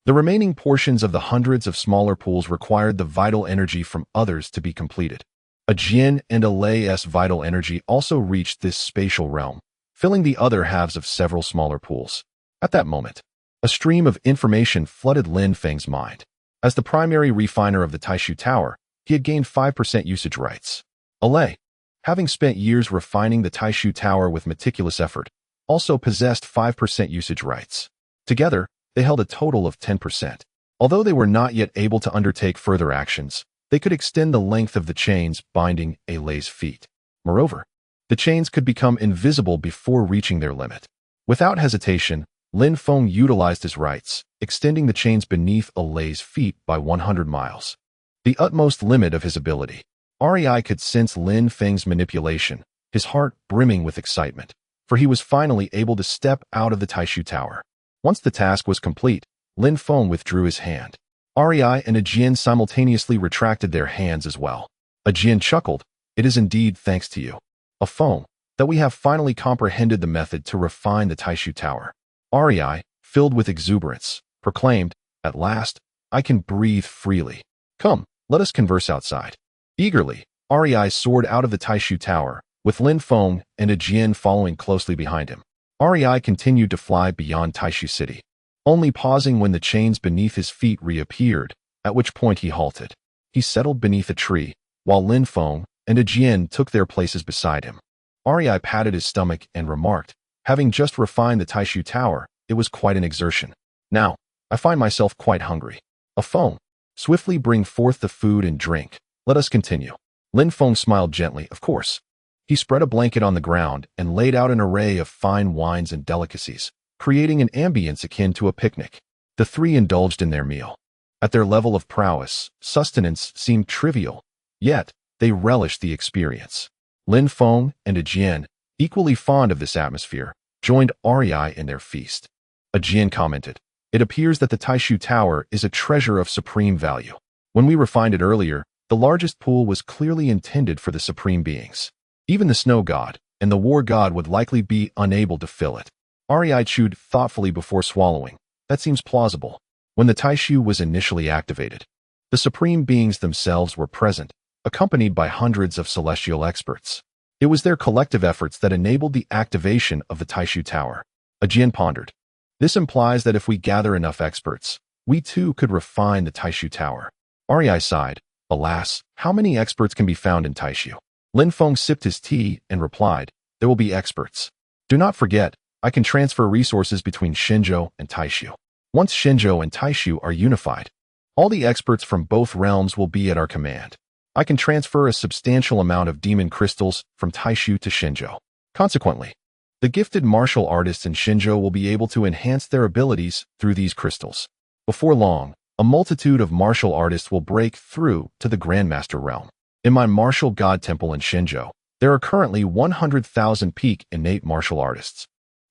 The remaining portions of the hundreds of smaller pools required the vital energy from others to be completed. A Jin and a Lei's vital energy also reached this spatial realm, filling the other halves of several smaller pools. At that moment, a stream of information flooded Lin Feng's mind. As the primary refiner of the Taishu Tower, he had gained 5% usage rights. A Lei, having spent years refining the Taishu Tower with meticulous effort, also possessed 5% usage rights. Together, they held a total of 10%. Although they were not yet able to undertake further actions, they could extend the length of the chains binding a Lei's feet. Moreover, the chains could become invisible before reaching their limit. Without hesitation, Lin Feng utilized his rights, extending the chains beneath a Lei's feet by 100 miles. The utmost limit of his ability. Rei could sense Lin Feng's manipulation, his heart brimming with excitement, for he was finally able to step out of the Taishu Tower. Once the task was complete, Lin Feng withdrew his hand. Rei and Ajian simultaneously retracted their hands as well. Ajian chuckled, "It is indeed thanks to you, a Feng, that we have finally comprehended the method to refine the Taishu Tower." Rei, filled with exuberance, proclaimed, "At last, I can breathe freely. Come, let us converse outside." Eagerly, Rei soared out of the Taishu Tower, with Lin Feng and Ajian following closely behind him. Rei continued to fly beyond Taishu City, only pausing when the chains beneath his feet reappeared, at which point he halted. He settled beneath a tree, while Lin Feng and Ajian took their places beside him. Rei patted his stomach and remarked, "Having just refined the Taishu Tower, it was quite an exertion. Now, I find myself quite hungry. A Feng, swiftly bring forth the food and drink. Let us continue." Lin Feng smiled gently, "Of course." He spread a blanket on the ground and laid out an array of fine wines and delicacies, creating an ambience akin to a picnic. The three indulged in their meal. At their level of prowess, sustenance seemed trivial, yet they relished the experience. Lin Feng and Ajian, equally fond of this atmosphere, joined Rei in their feast. Ajian commented, "It appears that the Taishu Tower is a treasure of supreme value. When we refined it earlier, the largest pool was clearly intended for the supreme beings. Even the snow god and the war god would likely be unable to fill it." Rei chewed thoughtfully before swallowing. "That seems plausible." When the Taishu was initially activated, the supreme beings themselves were present, accompanied by hundreds of celestial experts. It was their collective efforts that enabled the activation of the Taishu Tower. Ajian pondered. "This implies that if we gather enough experts, we too could refine the Taishu Tower." Rei sighed. "Alas, how many experts can be found in Taishu?" Lin Feng sipped his tea and replied, "There will be experts. Do not forget, I can transfer resources between Shenzhou and Taishu. Once Shenzhou and Taishu are unified, all the experts from both realms will be at our command. I can transfer a substantial amount of demon crystals from Taishu to Shenzhou. Consequently, the gifted martial artists in Shenzhou will be able to enhance their abilities through these crystals. Before long, a multitude of martial artists will break through to the Grandmaster realm. In my martial god temple in Shenzhou, there are currently 100,000 peak innate martial artists,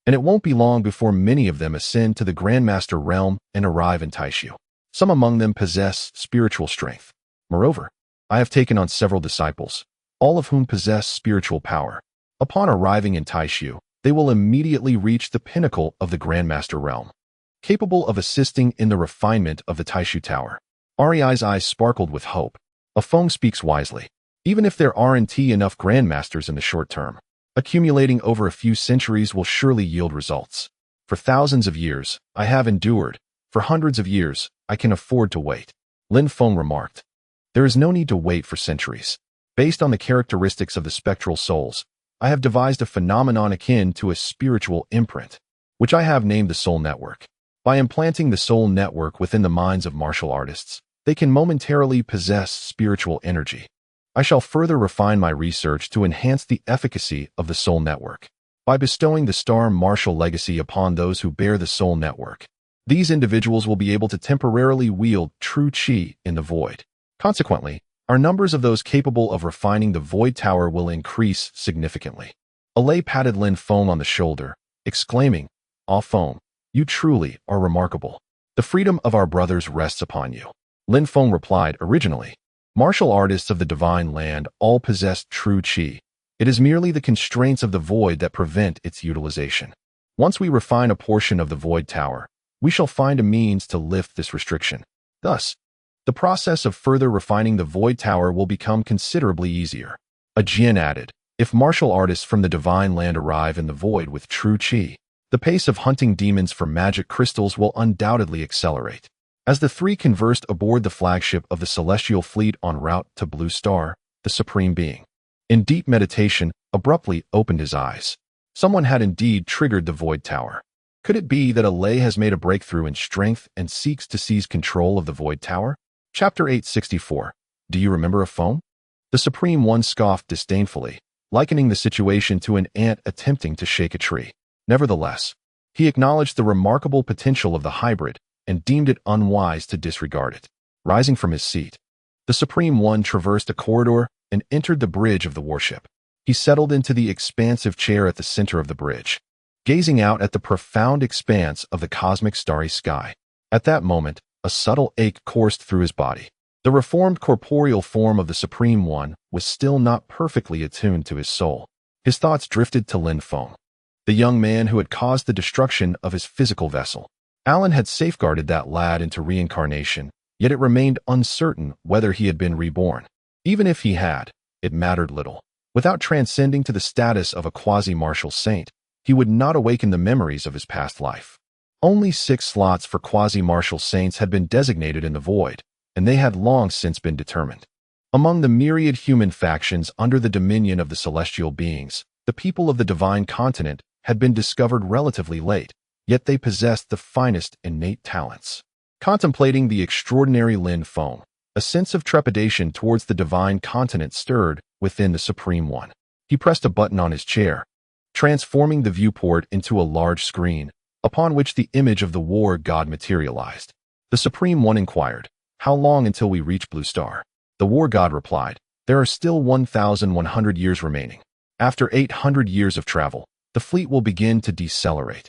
and it won't be long before many of them ascend to the Grandmaster realm and arrive in Taishu. Some among them possess spiritual strength. Moreover, I have taken on several disciples, all of whom possess spiritual power. Upon arriving in Taishu, they will immediately reach the pinnacle of the Grandmaster realm, capable of assisting in the refinement of the Taishu Tower." Rei's eyes sparkled with hope. A Feng speaks wisely. Even if there aren't enough Grandmasters in the short term, accumulating over a few centuries will surely yield results. For thousands of years, I have endured. For hundreds of years, I can afford to wait. Lin Feng remarked. There is no need to wait for centuries. Based on the characteristics of the spectral souls, I have devised a phenomenon akin to a spiritual imprint, which I have named the Soul Network. By implanting the Soul Network within the minds of martial artists, they can momentarily possess spiritual energy. I shall further refine my research to enhance the efficacy of the Soul Network. By bestowing the Star Martial Legacy upon those who bear the Soul Network, these individuals will be able to temporarily wield true Qi in the void. Consequently, our numbers of those capable of refining the Void Tower will increase significantly. Alay patted Lin Feng on the shoulder, exclaiming, "Ah Feng, you truly are remarkable. The freedom of our brothers rests upon you." Lin Feng replied, "Originally, Martial artists of the divine land all possess true chi. It is merely the constraints of the void that prevent its utilization. Once we refine a portion of the void tower, we shall find a means to lift this restriction. Thus, the process of further refining the void tower will become considerably easier. A Jin added, if martial artists from the divine land arrive in the void with true chi, the pace of hunting demons for magic crystals will undoubtedly accelerate. As the three conversed aboard the flagship of the celestial fleet en route to Blue Star, the Supreme Being, in deep meditation, abruptly opened his eyes. Someone had indeed triggered the void tower. Could it be that Alay has made a breakthrough in strength and seeks to seize control of the void tower? Chapter 864. Do you remember a phone? The Supreme One scoffed disdainfully, likening the situation to an ant attempting to shake a tree. Nevertheless, he acknowledged the remarkable potential of the hybrid and deemed it unwise to disregard it. Rising from his seat, the Supreme One traversed a corridor and entered the bridge of the warship. He settled into the expansive chair at the center of the bridge, gazing out at the profound expanse of the cosmic starry sky. At that moment, a subtle ache coursed through his body. The reformed corporeal form of the Supreme One was still not perfectly attuned to his soul. His thoughts drifted to Lin Feng, the young man who had caused the destruction of his physical vessel. Alan had safeguarded that lad into reincarnation, yet it remained uncertain whether he had been reborn. Even if he had, it mattered little. Without transcending to the status of a quasi-martial saint, he would not awaken the memories of his past life. Only 6 slots for quasi-martial saints had been designated in the void, and they had long since been determined. Among the myriad human factions under the dominion of the celestial beings, the people of the divine continent had been discovered relatively late, yet they possessed the finest innate talents. Contemplating the extraordinary Lin Feng, a sense of trepidation towards the divine continent stirred within the Supreme One. He pressed a button on his chair, transforming the viewport into a large screen, upon which the image of the war god materialized. The Supreme One inquired, "How long until we reach Blue Star?" The war god replied, "There are still 1,100 years remaining. After 800 years of travel, the fleet will begin to decelerate,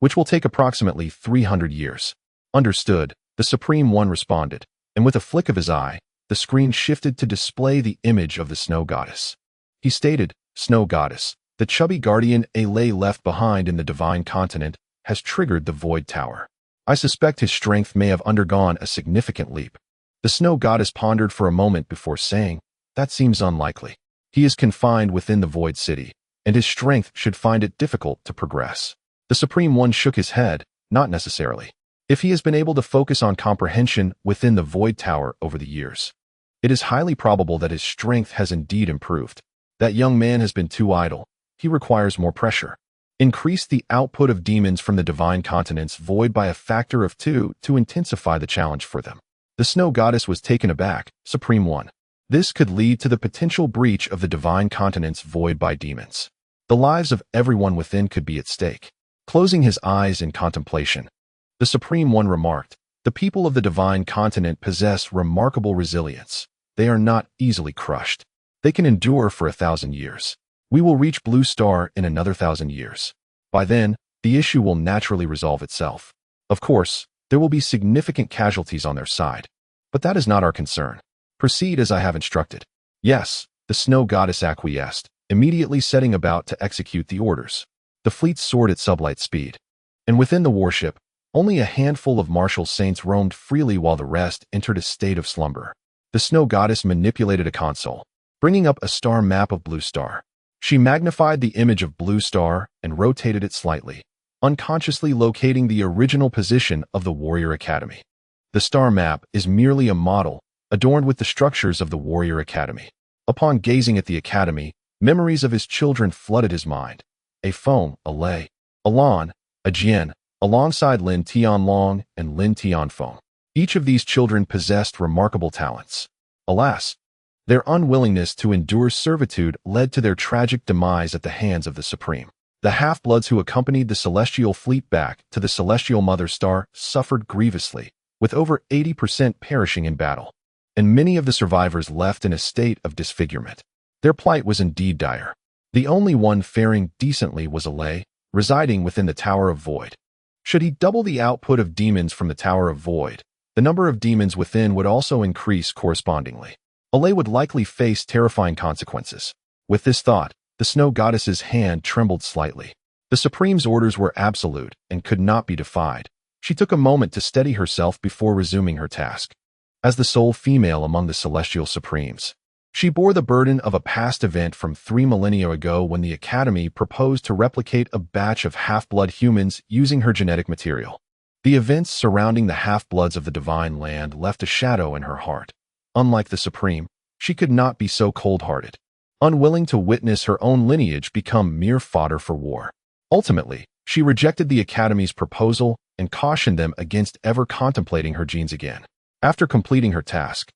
which will take approximately 300 years. Understood, the Supreme One responded, and with a flick of his eye, the screen shifted to display the image of the Snow Goddess. He stated, "Snow Goddess, the chubby guardian Alay left behind in the divine continent has triggered the Void Tower. I suspect his strength may have undergone a significant leap." The Snow Goddess pondered for a moment before saying, "That seems unlikely. He is confined within the Void City, and his strength should find it difficult to progress." The Supreme One shook his head, "Not necessarily. If he has been able to focus on comprehension within the Void Tower over the years, it is highly probable that his strength has indeed improved. That young man has been too idle. He requires more pressure. Increase the output of demons from the divine continent's void by a factor of 2 to intensify the challenge for them." The Snow Goddess was taken aback. "Supreme One, this could lead to the potential breach of the divine continent's void by demons. The lives of everyone within could be at stake." Closing his eyes in contemplation, the Supreme One remarked, "The people of the divine continent possess remarkable resilience. They are not easily crushed. They can endure for 1,000 years. We will reach Blue Star in another 1,000 years. By then, the issue will naturally resolve itself. Of course, there will be significant casualties on their side, but that is not our concern. Proceed as I have instructed." "Yes," the Snow Goddess acquiesced, immediately setting about to execute the orders. The fleet soared at sublight speed, and within the warship, only a handful of martial saints roamed freely while the rest entered a state of slumber. The Snow Goddess manipulated a console, bringing up a star map of Blue Star. She magnified the image of Blue Star and rotated it slightly, unconsciously locating the original position of the Warrior Academy. The star map is merely a model, adorned with the structures of the Warrior Academy. Upon gazing at the academy, memories of his children flooded his mind. A Feng, a Lei, Alan, a Jian, alongside Lin Tianlong and Lin Tianfeng. Each of these children possessed remarkable talents. Alas, their unwillingness to endure servitude led to their tragic demise at the hands of the Supreme. The half-bloods who accompanied the celestial fleet back to the celestial mother star suffered grievously, with over 80% perishing in battle, and many of the survivors left in a state of disfigurement. Their plight was indeed dire. The only one faring decently was Alay, residing within the Tower of Void. Should he double the output of demons from the Tower of Void, the number of demons within would also increase correspondingly. Alay would likely face terrifying consequences. With this thought, the snow goddess's hand trembled slightly. The Supreme's orders were absolute and could not be defied. She took a moment to steady herself before resuming her task. As the sole female among the celestial Supremes, she bore the burden of a past event from 3 millennia ago when the Academy proposed to replicate a batch of half-blood humans using her genetic material. The events surrounding the half-bloods of the Divine Land left a shadow in her heart. Unlike the Supreme, she could not be so cold-hearted, unwilling to witness her own lineage become mere fodder for war. Ultimately, she rejected the Academy's proposal and cautioned them against ever contemplating her genes again. After completing her task,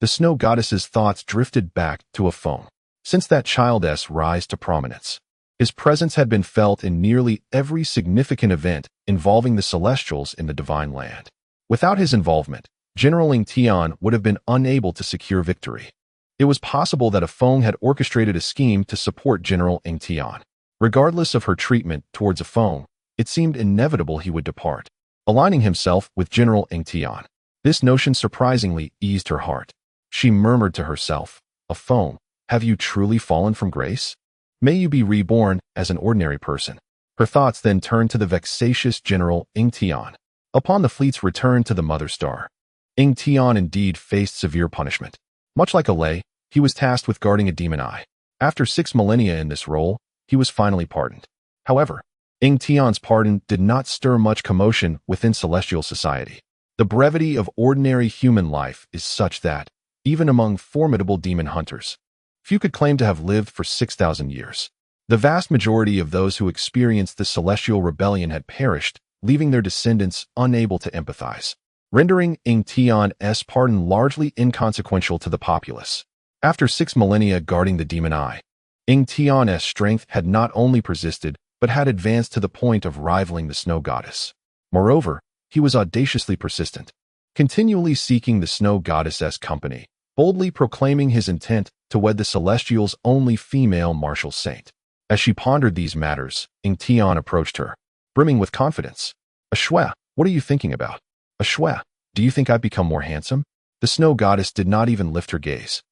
the snow goddess's thoughts drifted back to a phone. Since that child's rise to prominence, his presence had been felt in nearly every significant event involving the Celestials in the Divine Land. Without his involvement, General Ing Tian would have been unable to secure victory. It was possible that a Feng had orchestrated a scheme to support General Ing Tian. Regardless of her treatment towards a Feng, it seemed inevitable he would depart, aligning himself with General Ing Tian. This notion surprisingly eased her heart. She murmured to herself, "A Feng, have you truly fallen from grace? May you be reborn as an ordinary person." Her thoughts then turned to the vexatious General Ing Tian. Upon the fleet's return to the Mother Star, Ing Tian indeed faced severe punishment. Much like Alay, he was tasked with guarding a demon eye. After 6 millennia in this role, he was finally pardoned. However, Ing Tian's pardon did not stir much commotion within celestial society. The brevity of ordinary human life is such that, even among formidable demon hunters, few could claim to have lived for 6,000 years. The vast majority of those who experienced the celestial rebellion had perished, leaving their descendants unable to empathize, rendering Ing Tian's pardon largely inconsequential to the populace. After 6 millennia guarding the demon eye, Ing Tian's strength had not only persisted, but had advanced to the point of rivaling the snow goddess. Moreover, he was audaciously persistent, continually seeking the snow goddess's company, boldly proclaiming his intent to wed the Celestial's only female martial saint. As she pondered these matters, Ing Tian approached her, brimming with confidence. "Ashwe, what are you thinking about? Ashwe, do you think I've become more handsome?" The snow goddess did not even lift her gaze.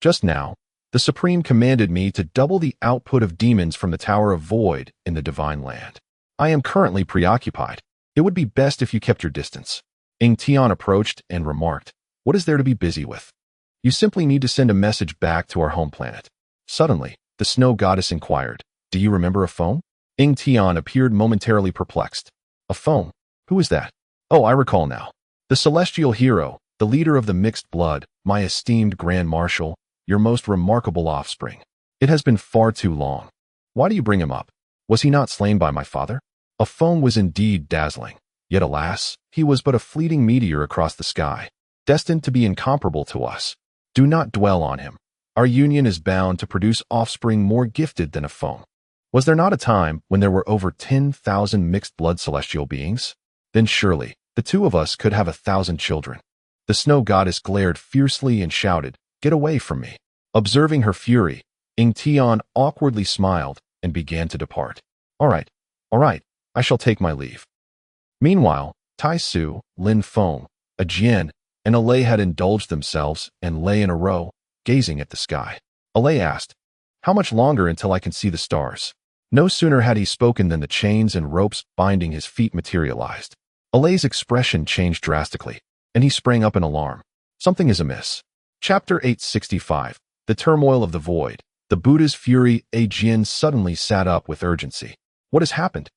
"Just now, the Supreme commanded me to double the output of demons from the Tower of Void in the Divine Land. I am currently preoccupied. It would be best if you kept your distance." Ing Tian approached and remarked, "What is there to be busy with? You simply need to send a message back to our home planet." Suddenly, the snow goddess inquired, "Do you remember a Feng?" Ing Tian appeared momentarily perplexed. "A Feng? Who is that?" "Oh, I recall now. The celestial hero, the leader of the mixed blood, my esteemed Grand Marshal, your most remarkable offspring. It has been far too long. Why do you bring him up? Was he not slain by my father?" A Feng was indeed dazzling, yet alas, he was but a fleeting meteor across the sky, destined to be incomparable to us. Do not dwell on him. Our union is bound to produce offspring more gifted than a Feng. Was there not a time when there were over 10,000 mixed-blood celestial beings? Then surely, the two of us could have 1,000 children. The snow goddess glared fiercely and shouted, "Get away from me." Observing her fury, Ing Tian awkwardly smiled and began to depart. All right, I shall take my leave." Meanwhile, Tai Su, Lin Feng, a Jian, and Alay had indulged themselves and lay in a row, gazing at the sky. Alay asked, "How much longer until I can see the stars?" No sooner had he spoken than the chains and ropes binding his feet materialized. Alay's expression changed drastically, and he sprang up in alarm. Something is amiss. Chapter 865, The Turmoil of the Void. The Buddha's Fury. A Jian suddenly sat up with urgency. "What has happened?"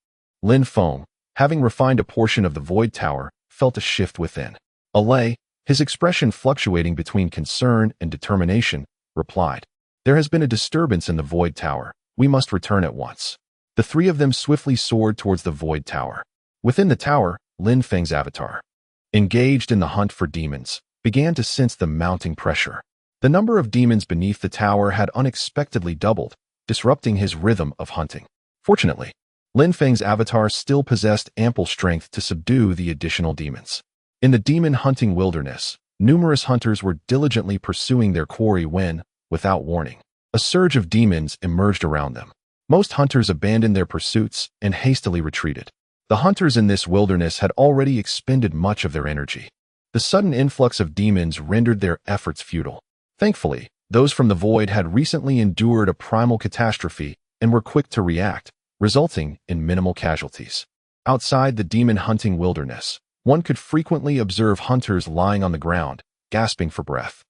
Lin Feng, having refined a portion of the Void Tower, felt a shift within. Alay, his expression fluctuating between concern and determination, replied, "There has been a disturbance in the Void Tower. We must return at once." The three of them swiftly soared towards the Void Tower. Within the tower, Lin Feng's avatar, engaged in the hunt for demons, began to sense the mounting pressure. The number of demons beneath the tower had unexpectedly doubled, disrupting his rhythm of hunting. Fortunately, Lin Feng's avatar still possessed ample strength to subdue the additional demons. In the demon-hunting wilderness, numerous hunters were diligently pursuing their quarry when, without warning, a surge of demons emerged around them. Most hunters abandoned their pursuits and hastily retreated. The hunters in this wilderness had already expended much of their energy. The sudden influx of demons rendered their efforts futile. Thankfully, those from the void had recently endured a primal catastrophe and were quick to react, resulting in minimal casualties. Outside the demon-hunting wilderness, one could frequently observe hunters lying on the ground, gasping for breath.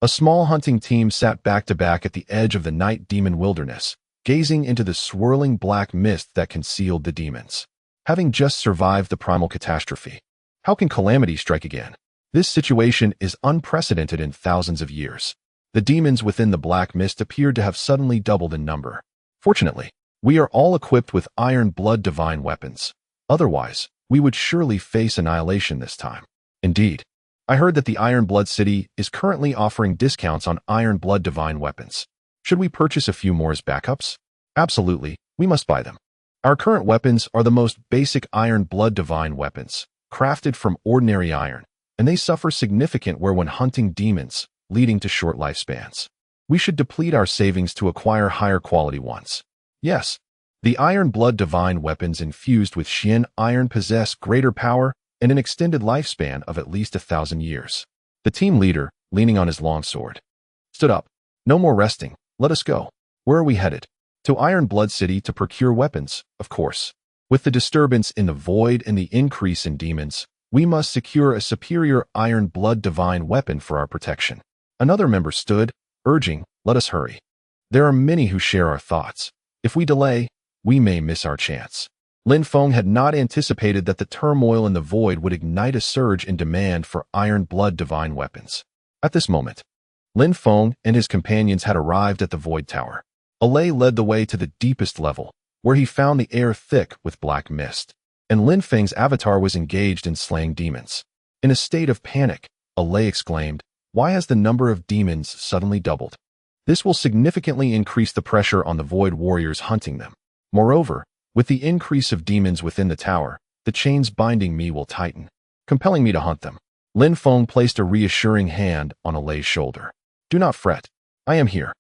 A small hunting team sat back-to-back at the edge of the night demon wilderness, gazing into the swirling black mist that concealed the demons. Having just survived the primal catastrophe, how can calamity strike again? This situation is unprecedented in thousands of years. The demons within the black mist appeared to have suddenly doubled in number. Fortunately, we are all equipped with Iron Blood divine weapons. Otherwise, we would surely face annihilation this time. Indeed, I heard that the Iron Blood City is currently offering discounts on Iron Blood divine weapons. Should we purchase a few more as backups? Absolutely, we must buy them. Our current weapons are the most basic Iron Blood divine weapons, crafted from ordinary iron, and they suffer significant wear when hunting demons, leading to short lifespans. We should deplete our savings to acquire higher quality ones. Yes, the Iron Blood divine weapons infused with Xian iron possess greater power and an extended lifespan of at least 1,000 years. The team leader, leaning on his long sword, stood up. No more resting. Let us go. Where are we headed? To Iron Blood City to procure weapons, of course. With the disturbance in the void and the increase in demons, we must secure a superior Iron Blood divine weapon for our protection. Another member stood, urging, let us hurry. There are many who share our thoughts. If we delay, we may miss our chance. Lin Feng had not anticipated that the turmoil in the void would ignite a surge in demand for Iron Blood divine weapons. At this moment, Lin Feng and his companions had arrived at the Void Tower. Alay led the way to the deepest level, where he found the air thick with black mist, and Lin Feng's avatar was engaged in slaying demons. In a state of panic, Alay exclaimed, "Why has the number of demons suddenly doubled? This will significantly increase the pressure on the Void Warriors hunting them. Moreover, with the increase of demons within the tower, the chains binding me will tighten, compelling me to hunt them." Lin Feng placed a reassuring hand on Alay's shoulder. "Do not fret. I am here.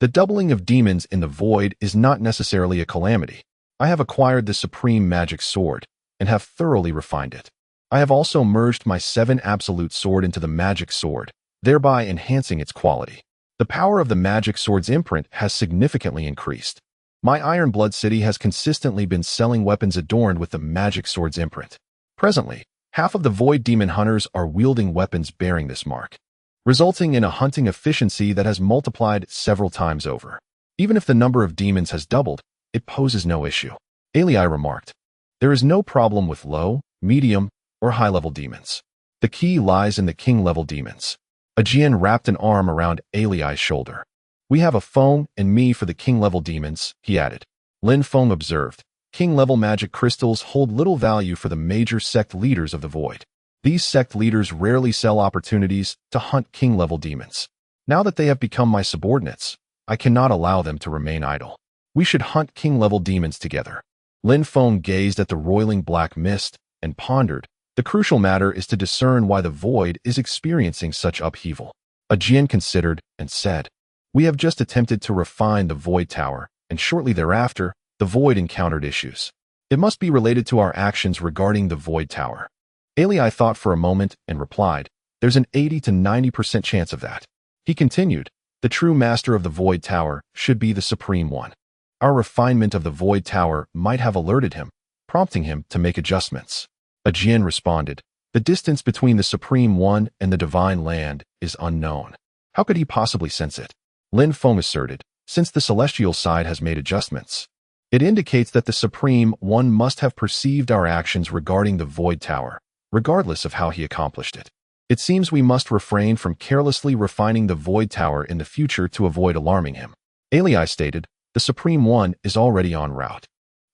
The doubling of demons in the void is not necessarily a calamity. I have acquired the supreme magic sword and have thoroughly refined it. I have also merged my 7 absolute sword into the magic sword, thereby enhancing its quality. The power of the magic sword's imprint has significantly increased. My Iron Blood City has consistently been selling weapons adorned with the magic sword's imprint. Presently, half of the void demon hunters are wielding weapons bearing this mark, resulting in a hunting efficiency that has multiplied several times over. Even if the number of demons has doubled, it poses no issue." Alai remarked, "There is no problem with low, medium, or high-level demons. The key lies in the king-level demons." Ajian wrapped an arm around Alai's shoulder. "We have a Feng and me for the king-level demons," he added. Lin Feng observed, "King-level magic crystals hold little value for the major sect leaders of the void. These sect leaders rarely sell opportunities to hunt king-level demons. Now that they have become my subordinates, I cannot allow them to remain idle. We should hunt king-level demons together." Lin Feng gazed at the roiling black mist and pondered, "The crucial matter is to discern why the void is experiencing such upheaval." Ajian considered and said, "We have just attempted to refine the Void Tower, and shortly thereafter, the void encountered issues. It must be related to our actions regarding the Void Tower." Alai thought for a moment and replied, "There's an 80 to 90% chance of that." He continued, "The true master of the Void Tower should be the Supreme One. Our refinement of the Void Tower might have alerted him, prompting him to make adjustments." Ajian responded, "The distance between the Supreme One and the Divine Land is unknown. How could he possibly sense it?" Lin Feng asserted, "Since the celestial side has made adjustments, it indicates that the Supreme One must have perceived our actions regarding the Void Tower, regardless of how he accomplished it. It seems we must refrain from carelessly refining the Void Tower in the future to avoid alarming him." Alai stated, "The Supreme One is already en route.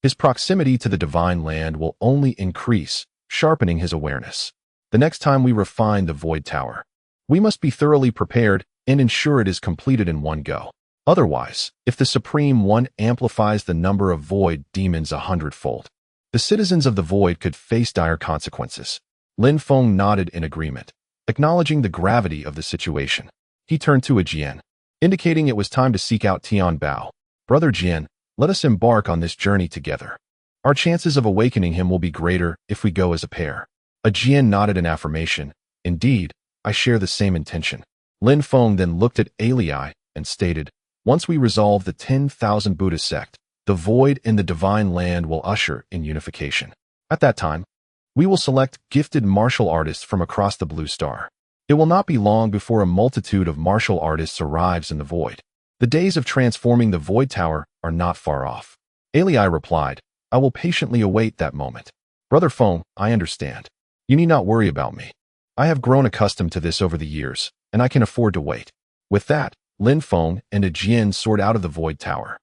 His proximity to the Divine Land will only increase, sharpening his awareness. The next time we refine the Void Tower, we must be thoroughly prepared and ensure it is completed in one go. Otherwise, if the Supreme One amplifies the number of void demons 100-fold, the citizens of the void could face dire consequences." Lin Feng nodded in agreement, acknowledging the gravity of the situation. He turned to Ajian, indicating it was time to seek out Tian Bao. "Brother Jian, let us embark on this journey together. Our chances of awakening him will be greater if we go as a pair." Ajian nodded in affirmation. "Indeed, I share the same intention." Lin Feng then looked at Alii and stated, "Once we resolve the 10,000 Buddha sect, the void in the divine land will usher in unification. At that time, we will select gifted martial artists from across the Blue Star. It will not be long before a multitude of martial artists arrives in the void. The days of transforming the Void Tower are not far off." Alii replied, "I will patiently await that moment. Brother Feng, I understand. You need not worry about me. I have grown accustomed to this over the years, and I can afford to wait." With that, Lin Feng and a Jian soared out of the Void Tower,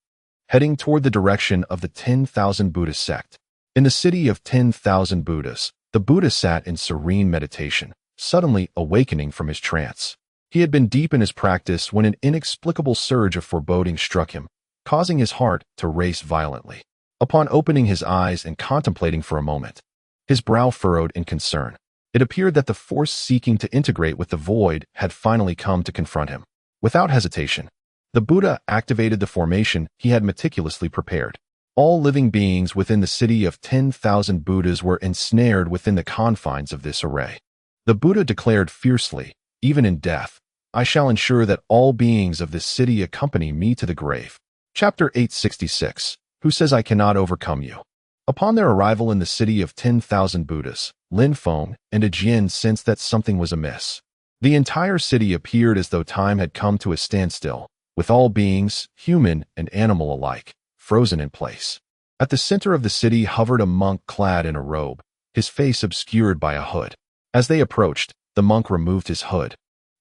heading toward the direction of the 10,000 Buddha sect. In the city of 10,000 Buddhas, the Buddha sat in serene meditation, suddenly awakening from his trance. He had been deep in his practice when an inexplicable surge of foreboding struck him, causing his heart to race violently. Upon opening his eyes and contemplating for a moment, his brow furrowed in concern. It appeared that the force seeking to integrate with the void had finally come to confront him. Without hesitation, the Buddha activated the formation he had meticulously prepared. All living beings within the city of 10,000 Buddhas were ensnared within the confines of this array. The Buddha declared fiercely, "Even in death, I shall ensure that all beings of this city accompany me to the grave." Chapter 866. Who says I cannot overcome you? Upon their arrival in the city of 10,000 Buddhas, Lin Feng and a Jian sensed that something was amiss. The entire city appeared as though time had come to a standstill, with all beings, human and animal alike, frozen in place. At the center of the city hovered a monk clad in a robe, his face obscured by a hood. As they approached, the monk removed his hood,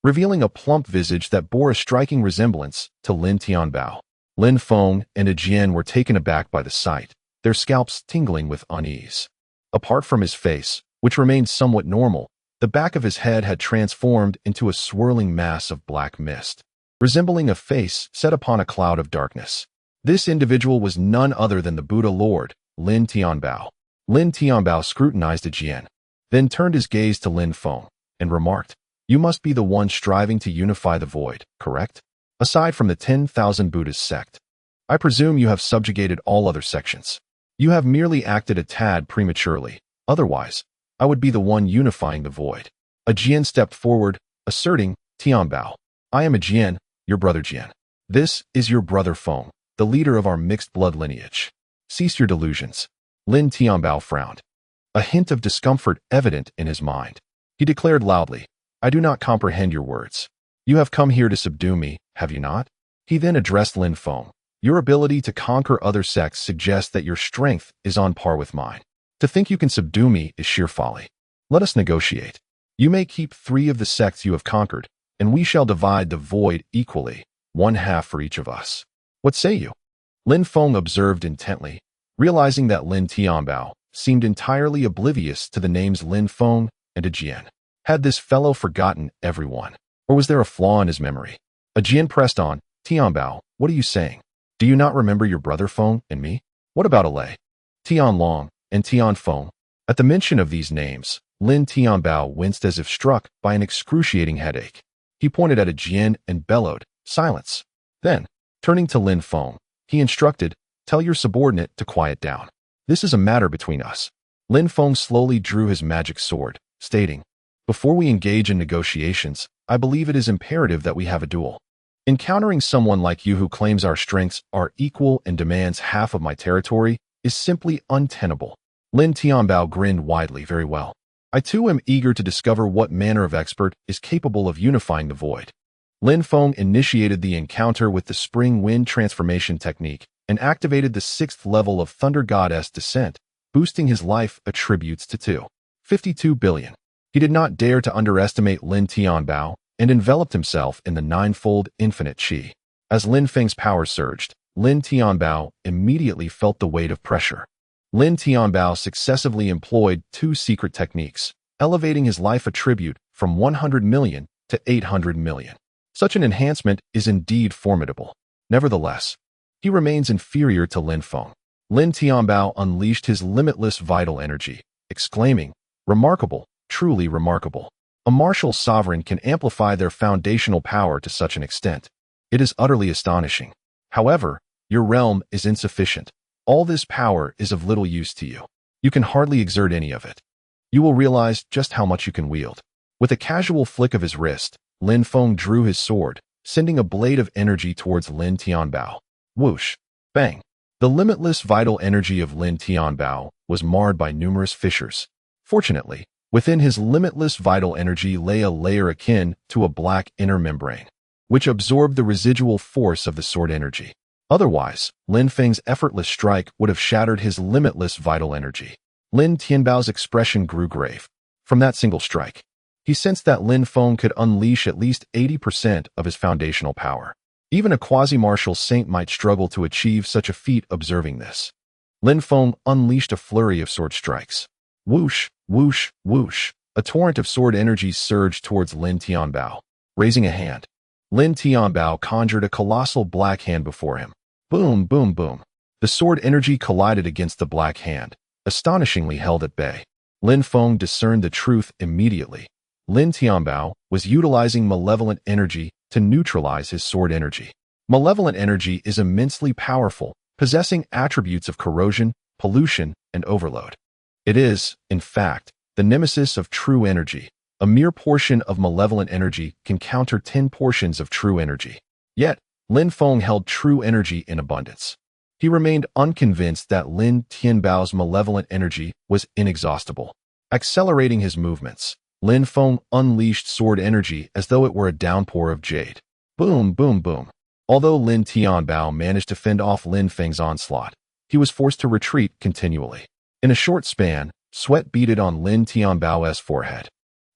revealing a plump visage that bore a striking resemblance to Lin Tianbao. Lin Feng and a Jian were taken aback by the sight, their scalps tingling with unease. Apart from his face, which remained somewhat normal, the back of his head had transformed into a swirling mass of black mist, resembling a face set upon a cloud of darkness. This individual was none other than the Buddha Lord, Lin Tianbao. Lin Tianbao scrutinized a Jian, then turned his gaze to Lin Feng and remarked, "You must be the one striving to unify the void, correct? Aside from the 10,000 Buddhist sect, I presume you have subjugated all other sections. You have merely acted a tad prematurely. Otherwise, I would be the one unifying the void." A Jian stepped forward, asserting, "Tianbao, I am a Jian, your brother Jian. This is your brother Feng, the leader of our mixed blood lineage. Cease your delusions." Lin Tianbao frowned, a hint of discomfort evident in his mind. He declared loudly, "I do not comprehend your words. You have come here to subdue me, have you not?" He then addressed Lin Feng. "Your ability to conquer other sects suggests that your strength is on par with mine. To think you can subdue me is sheer folly. Let us negotiate. You may keep 3 of the sects you have conquered, and we shall divide the void equally, 1/2 for each of us. What say you?" Lin Feng observed intently, realizing that Lin Tianbao seemed entirely oblivious to the names Lin Feng and a Jian. Had this fellow forgotten everyone, or was there a flaw in his memory? A Jian pressed on, "Tianbao, what are you saying? Do you not remember your brother Feng and me? What about Alei, Tianlong, and Tianfeng?" At the mention of these names, Lin Tianbao winced as if struck by an excruciating headache. He pointed at a Jian and bellowed, "Silence." Then, turning to Lin Feng, he instructed, "Tell your subordinate to quiet down. This is a matter between us." Lin Feng slowly drew his magic sword, stating, "Before we engage in negotiations, I believe it is imperative that we have a duel. Encountering someone like you who claims our strengths are equal and demands half of my territory is simply untenable." Lin Tianbao grinned widely. "Very well. I too am eager to discover what manner of expert is capable of unifying the void." Lin Feng initiated the encounter with the spring wind transformation technique and activated the 6th level of Thunder Goddess Descent, boosting his life attributes to 2.52 billion. He did not dare to underestimate Lin Tianbao and enveloped himself in the 9-fold infinite qi. As Lin Feng's power surged, Lin Tianbao immediately felt the weight of pressure. Lin Tianbao successively employed 2 secret techniques, elevating his life attribute from 100 million to 800 million. Such an enhancement is indeed formidable. Nevertheless, he remains inferior to Lin Feng. Lin Tianbao unleashed his limitless vital energy, exclaiming, "Remarkable, truly remarkable. A martial sovereign can amplify their foundational power to such an extent. It is utterly astonishing. However, your realm is insufficient. All this power is of little use to you. You can hardly exert any of it. You will realize just how much you can wield." With a casual flick of his wrist, Lin Feng drew his sword, sending a blade of energy towards Lin Tianbao. Whoosh! Bang! The limitless vital energy of Lin Tianbao was marred by numerous fissures. Fortunately, within his limitless vital energy lay a layer akin to a black inner membrane, which absorbed the residual force of the sword energy. Otherwise, Lin Feng's effortless strike would have shattered his limitless vital energy. Lin Tianbao's expression grew grave. From that single strike, he sensed that Lin Feng could unleash at least 80% of his foundational power. Even a quasi-martial saint might struggle to achieve such a feat. Observing this, Lin Feng unleashed a flurry of sword strikes. Whoosh, whoosh, whoosh. A torrent of sword energy surged towards Lin Tianbao. Raising a hand, Lin Tianbao conjured a colossal black hand before him. Boom, boom, boom. The sword energy collided against the black hand, astonishingly held at bay. Lin Feng discerned the truth immediately. Lin Tianbao was utilizing malevolent energy to neutralize his sword energy. Malevolent energy is immensely powerful, possessing attributes of corrosion, pollution, and overload. It is, in fact, the nemesis of true energy. A mere portion of malevolent energy can counter 10 portions of true energy. Yet, Lin Feng held true energy in abundance. He remained unconvinced that Lin Tianbao's malevolent energy was inexhaustible. Accelerating his movements, Lin Feng unleashed sword energy as though it were a downpour of jade. Boom, boom, boom. Although Lin Tianbao managed to fend off Lin Feng's onslaught, he was forced to retreat continually. In a short span, sweat beaded on Lin Tianbao's forehead.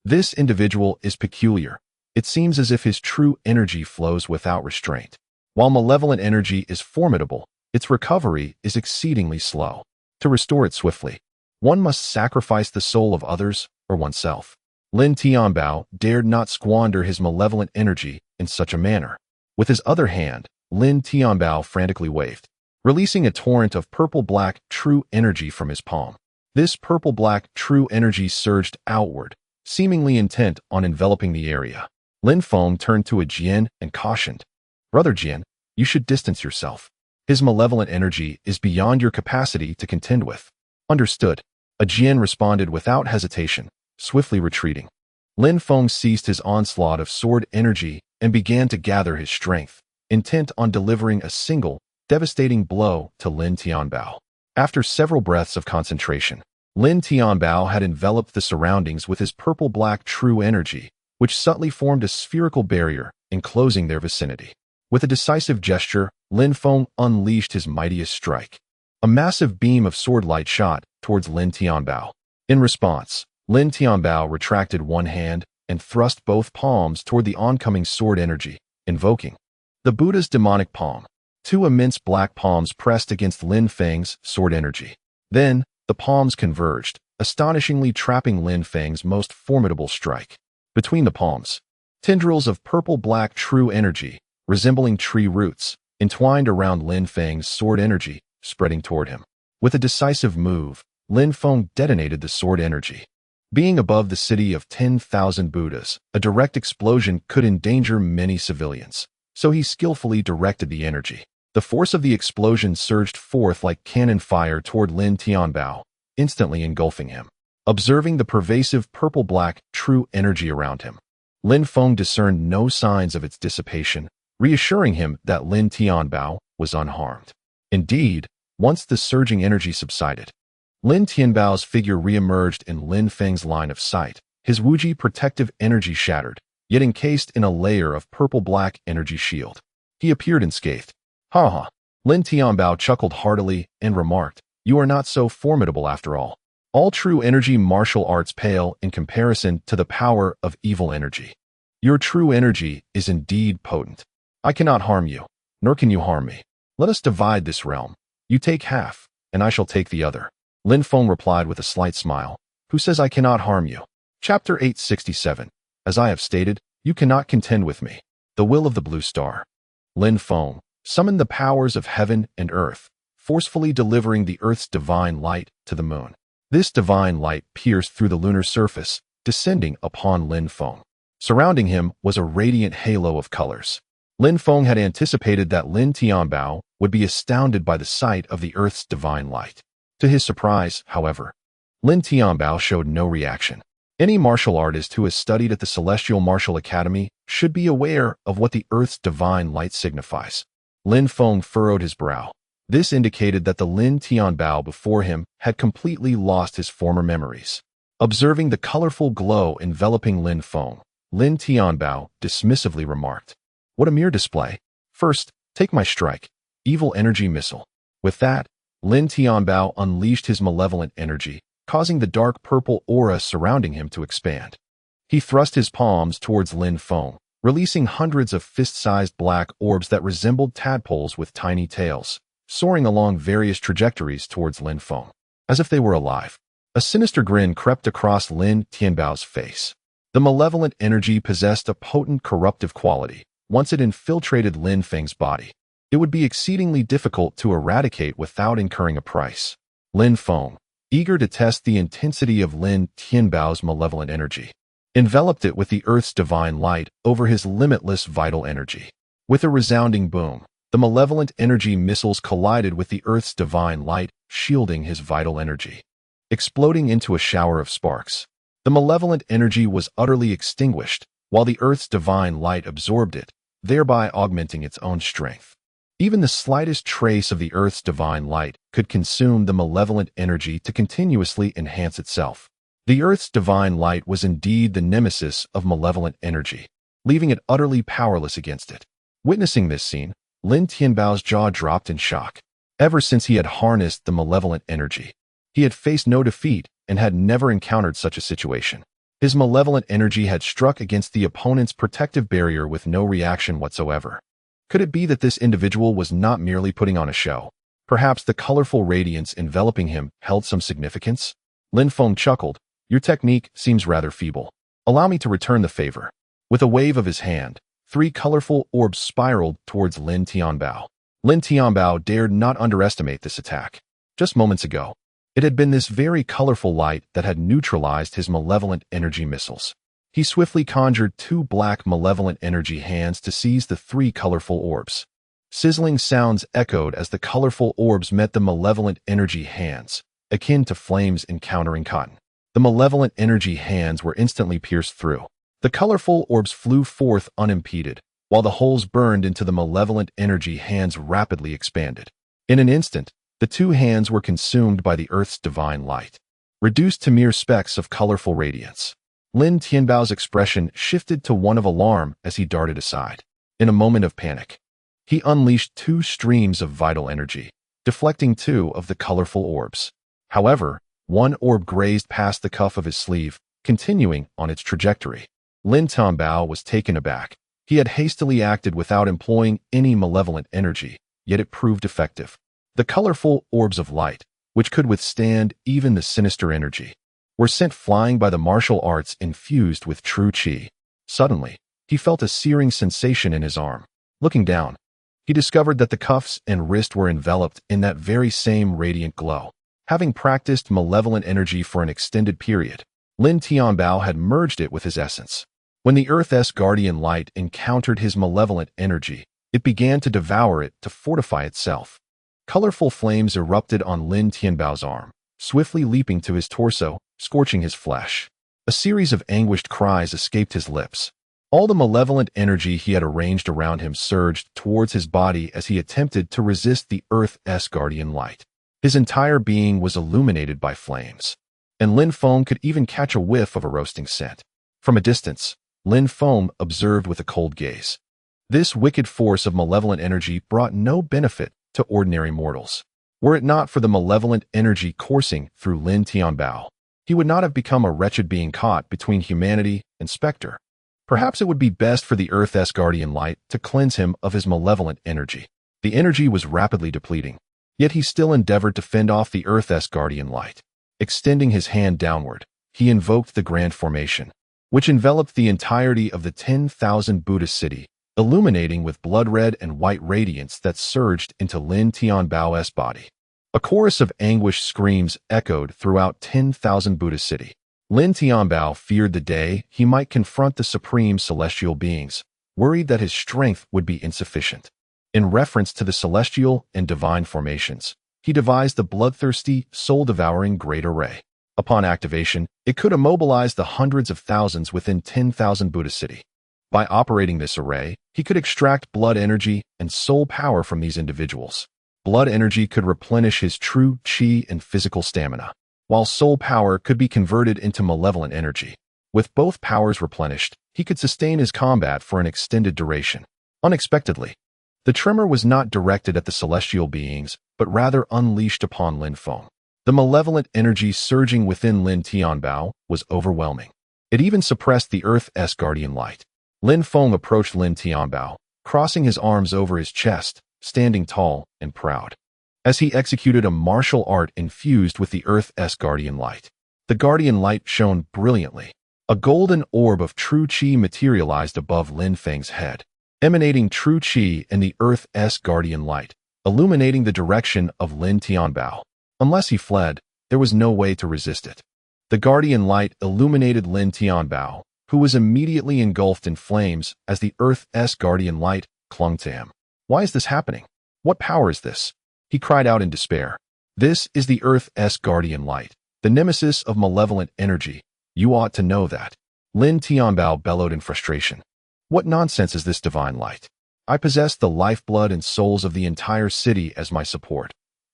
This individual is peculiar. It seems as if his true energy flows without restraint. While malevolent energy is formidable, its recovery is exceedingly slow. To restore it swiftly, one must sacrifice the soul of others or oneself. Lin Tianbao dared not squander his malevolent energy in such a manner. With his other hand, Lin Tianbao frantically waved, releasing a torrent of purple-black true energy from his palm. This purple-black true energy surged outward, seemingly intent on enveloping the area. Lin Feng turned to a Jian and cautioned, "Brother Jian, you should distance yourself. His malevolent energy is beyond your capacity to contend with." "Understood." A Jian responded without hesitation, swiftly retreating. Lin Feng ceased his onslaught of sword energy and began to gather his strength, intent on delivering a single, devastating blow to Lin Tianbao. After several breaths of concentration, Lin Tianbao had enveloped the surroundings with his purple-black true energy, which subtly formed a spherical barrier enclosing their vicinity. With a decisive gesture, Lin Feng unleashed his mightiest strike. A massive beam of sword light shot towards Lin Tianbao. In response, Lin Tianbao retracted one hand and thrust both palms toward the oncoming sword energy, invoking the Buddha's demonic palm. Two immense black palms pressed against Lin Feng's sword energy. Then, the palms converged, astonishingly trapping Lin Feng's most formidable strike. Between the palms, tendrils of purple-black true energy, resembling tree roots, entwined around Lin Feng's sword energy, spreading toward him. With a decisive move, Lin Feng detonated the sword energy. Being above the city of 10,000 Buddhas, a direct explosion could endanger many civilians, so he skillfully directed the energy. The force of the explosion surged forth like cannon fire toward Lin Tianbao, instantly engulfing him. Observing the pervasive purple-black true energy around him, Lin Feng discerned no signs of its dissipation, reassuring him that Lin Tianbao was unharmed. Indeed, once the surging energy subsided, Lin Tianbao's figure reemerged in Lin Feng's line of sight. His Wuji protective energy shattered, yet encased in a layer of purple-black energy shield. He appeared unscathed. "Ha ha." Lin Tianbao chuckled heartily and remarked, "You are not so formidable after all. All true energy martial arts pale in comparison to the power of evil energy. Your true energy is indeed potent. I cannot harm you, nor can you harm me. Let us divide this realm. You take half, and I shall take the other." Lin Feng replied with a slight smile, "Who says I cannot harm you?" Chapter 867. As I have stated, you cannot contend with me. The will of the blue star. Lin Feng summoned the powers of heaven and earth, forcefully delivering the earth's divine light to the moon. This divine light pierced through the lunar surface, descending upon Lin Feng. Surrounding him was a radiant halo of colors. Lin Feng had anticipated that Lin Tianbao would be astounded by the sight of the earth's divine light. To his surprise, however, Lin Tianbao showed no reaction. Any martial artist who has studied at the Celestial Martial Academy should be aware of what the Earth's divine light signifies. Lin Feng furrowed his brow. This indicated that the Lin Tianbao before him had completely lost his former memories. Observing the colorful glow enveloping Lin Feng, Lin Tianbao dismissively remarked, "What a mere display. First, take my strike, evil energy missile." With that, Lin Tianbao unleashed his malevolent energy, causing the dark purple aura surrounding him to expand. He thrust his palms towards Lin Feng, releasing hundreds of fist-sized black orbs that resembled tadpoles with tiny tails, soaring along various trajectories towards Lin Feng, as if they were alive. A sinister grin crept across Lin Tianbao's face. The malevolent energy possessed a potent corruptive quality. Once it infiltrated Lin Feng's body, it would be exceedingly difficult to eradicate without incurring a price. Lin Feng, eager to test the intensity of Lin Tianbao's malevolent energy, enveloped it with the Earth's divine light over his limitless vital energy. With a resounding boom, the malevolent energy missiles collided with the Earth's divine light, shielding his vital energy. Exploding into a shower of sparks, the malevolent energy was utterly extinguished, while the Earth's divine light absorbed it, thereby augmenting its own strength. Even the slightest trace of the Earth's divine light could consume the malevolent energy to continuously enhance itself. The Earth's divine light was indeed the nemesis of malevolent energy, leaving it utterly powerless against it. Witnessing this scene, Lin Tianbao's jaw dropped in shock. Ever since he had harnessed the malevolent energy, he had faced no defeat and had never encountered such a situation. His malevolent energy had struck against the opponent's protective barrier with no reaction whatsoever. Could it be that this individual was not merely putting on a show? Perhaps the colorful radiance enveloping him held some significance? Lin Feng chuckled. "Your technique seems rather feeble. Allow me to return the favor." With a wave of his hand, 3 colorful orbs spiraled towards Lin Tianbao. Lin Tianbao dared not underestimate this attack. Just moments ago, it had been this very colorful light that had neutralized his malevolent energy missiles. He swiftly conjured 2 black malevolent energy hands to seize the 3 colorful orbs. Sizzling sounds echoed as the colorful orbs met the malevolent energy hands, akin to flames encountering cotton. The malevolent energy hands were instantly pierced through. The colorful orbs flew forth unimpeded, while the holes burned into the malevolent energy hands rapidly expanded. In an instant, the 2 hands were consumed by the Earth's divine light, reduced to mere specks of colorful radiance. Lin Tianbao's expression shifted to one of alarm as he darted aside. In a moment of panic, he unleashed 2 streams of vital energy, deflecting 2 of the colorful orbs. However, one orb grazed past the cuff of his sleeve, continuing on its trajectory. Lin Tianbao was taken aback. He had hastily acted without employing any malevolent energy, yet it proved effective. The colorful orbs of light, which could withstand even the sinister energy, were sent flying by the martial arts infused with true qi. Suddenly, he felt a searing sensation in his arm. Looking down, he discovered that the cuffs and wrist were enveloped in that very same radiant glow. Having practiced malevolent energy for an extended period, Lin Tianbao had merged it with his essence. When the Earth's guardian light encountered his malevolent energy, it began to devour it to fortify itself. Colorful flames erupted on Lin Tianbao's arm, swiftly leaping to his torso, scorching his flesh. A series of anguished cries escaped his lips. All the malevolent energy he had arranged around him surged towards his body as he attempted to resist the Earth's guardian light. His entire being was illuminated by flames, and Lin Feng could even catch a whiff of a roasting scent. From a distance, Lin Feng observed with a cold gaze. This wicked force of malevolent energy brought no benefit to ordinary mortals. Were it not for the malevolent energy coursing through Lin Tianbao, he would not have become a wretched being caught between humanity and specter. Perhaps it would be best for the Earth's guardian light to cleanse him of his malevolent energy. The energy was rapidly depleting, yet he still endeavored to fend off the Earth's guardian light. Extending his hand downward, he invoked the Grand Formation, which enveloped the entirety of the 10,000 Buddhist city, illuminating with blood-red and white radiance that surged into Lin Tianbao's body. A chorus of anguished screams echoed throughout 10,000 Buddhist city. Lin Tianbao feared the day he might confront the supreme celestial beings, worried that his strength would be insufficient. In reference to the celestial and divine formations, he devised the bloodthirsty, soul-devouring Great Array. Upon activation, it could immobilize the hundreds of thousands within 10,000 Buddha City. By operating this array, he could extract blood energy and soul power from these individuals. Blood energy could replenish his true chi and physical stamina, while soul power could be converted into malevolent energy. With both powers replenished, he could sustain his combat for an extended duration. Unexpectedly, the tremor was not directed at the celestial beings, but rather unleashed upon Lin Feng. The malevolent energy surging within Lin Tianbao was overwhelming. It even suppressed the Earth's guardian light. Lin Feng approached Lin Tianbao, crossing his arms over his chest, standing tall and proud. As he executed a martial art infused with the Earth's guardian light, the guardian light shone brilliantly. A golden orb of true chi materialized above Lin Feng's head, emanating true chi and the Earth's guardian light, illuminating the direction of Lin Tianbao. Unless he fled, there was no way to resist it. The guardian light illuminated Lin Tianbao, who was immediately engulfed in flames as the Earth's guardian light clung to him. Why is this happening? What power is this? He cried out in despair. This is the Earth's guardian light, the nemesis of malevolent energy. You ought to know that. Lin Tianbao bellowed in frustration. What nonsense is this divine light? I possess the lifeblood and souls of the entire city as my support.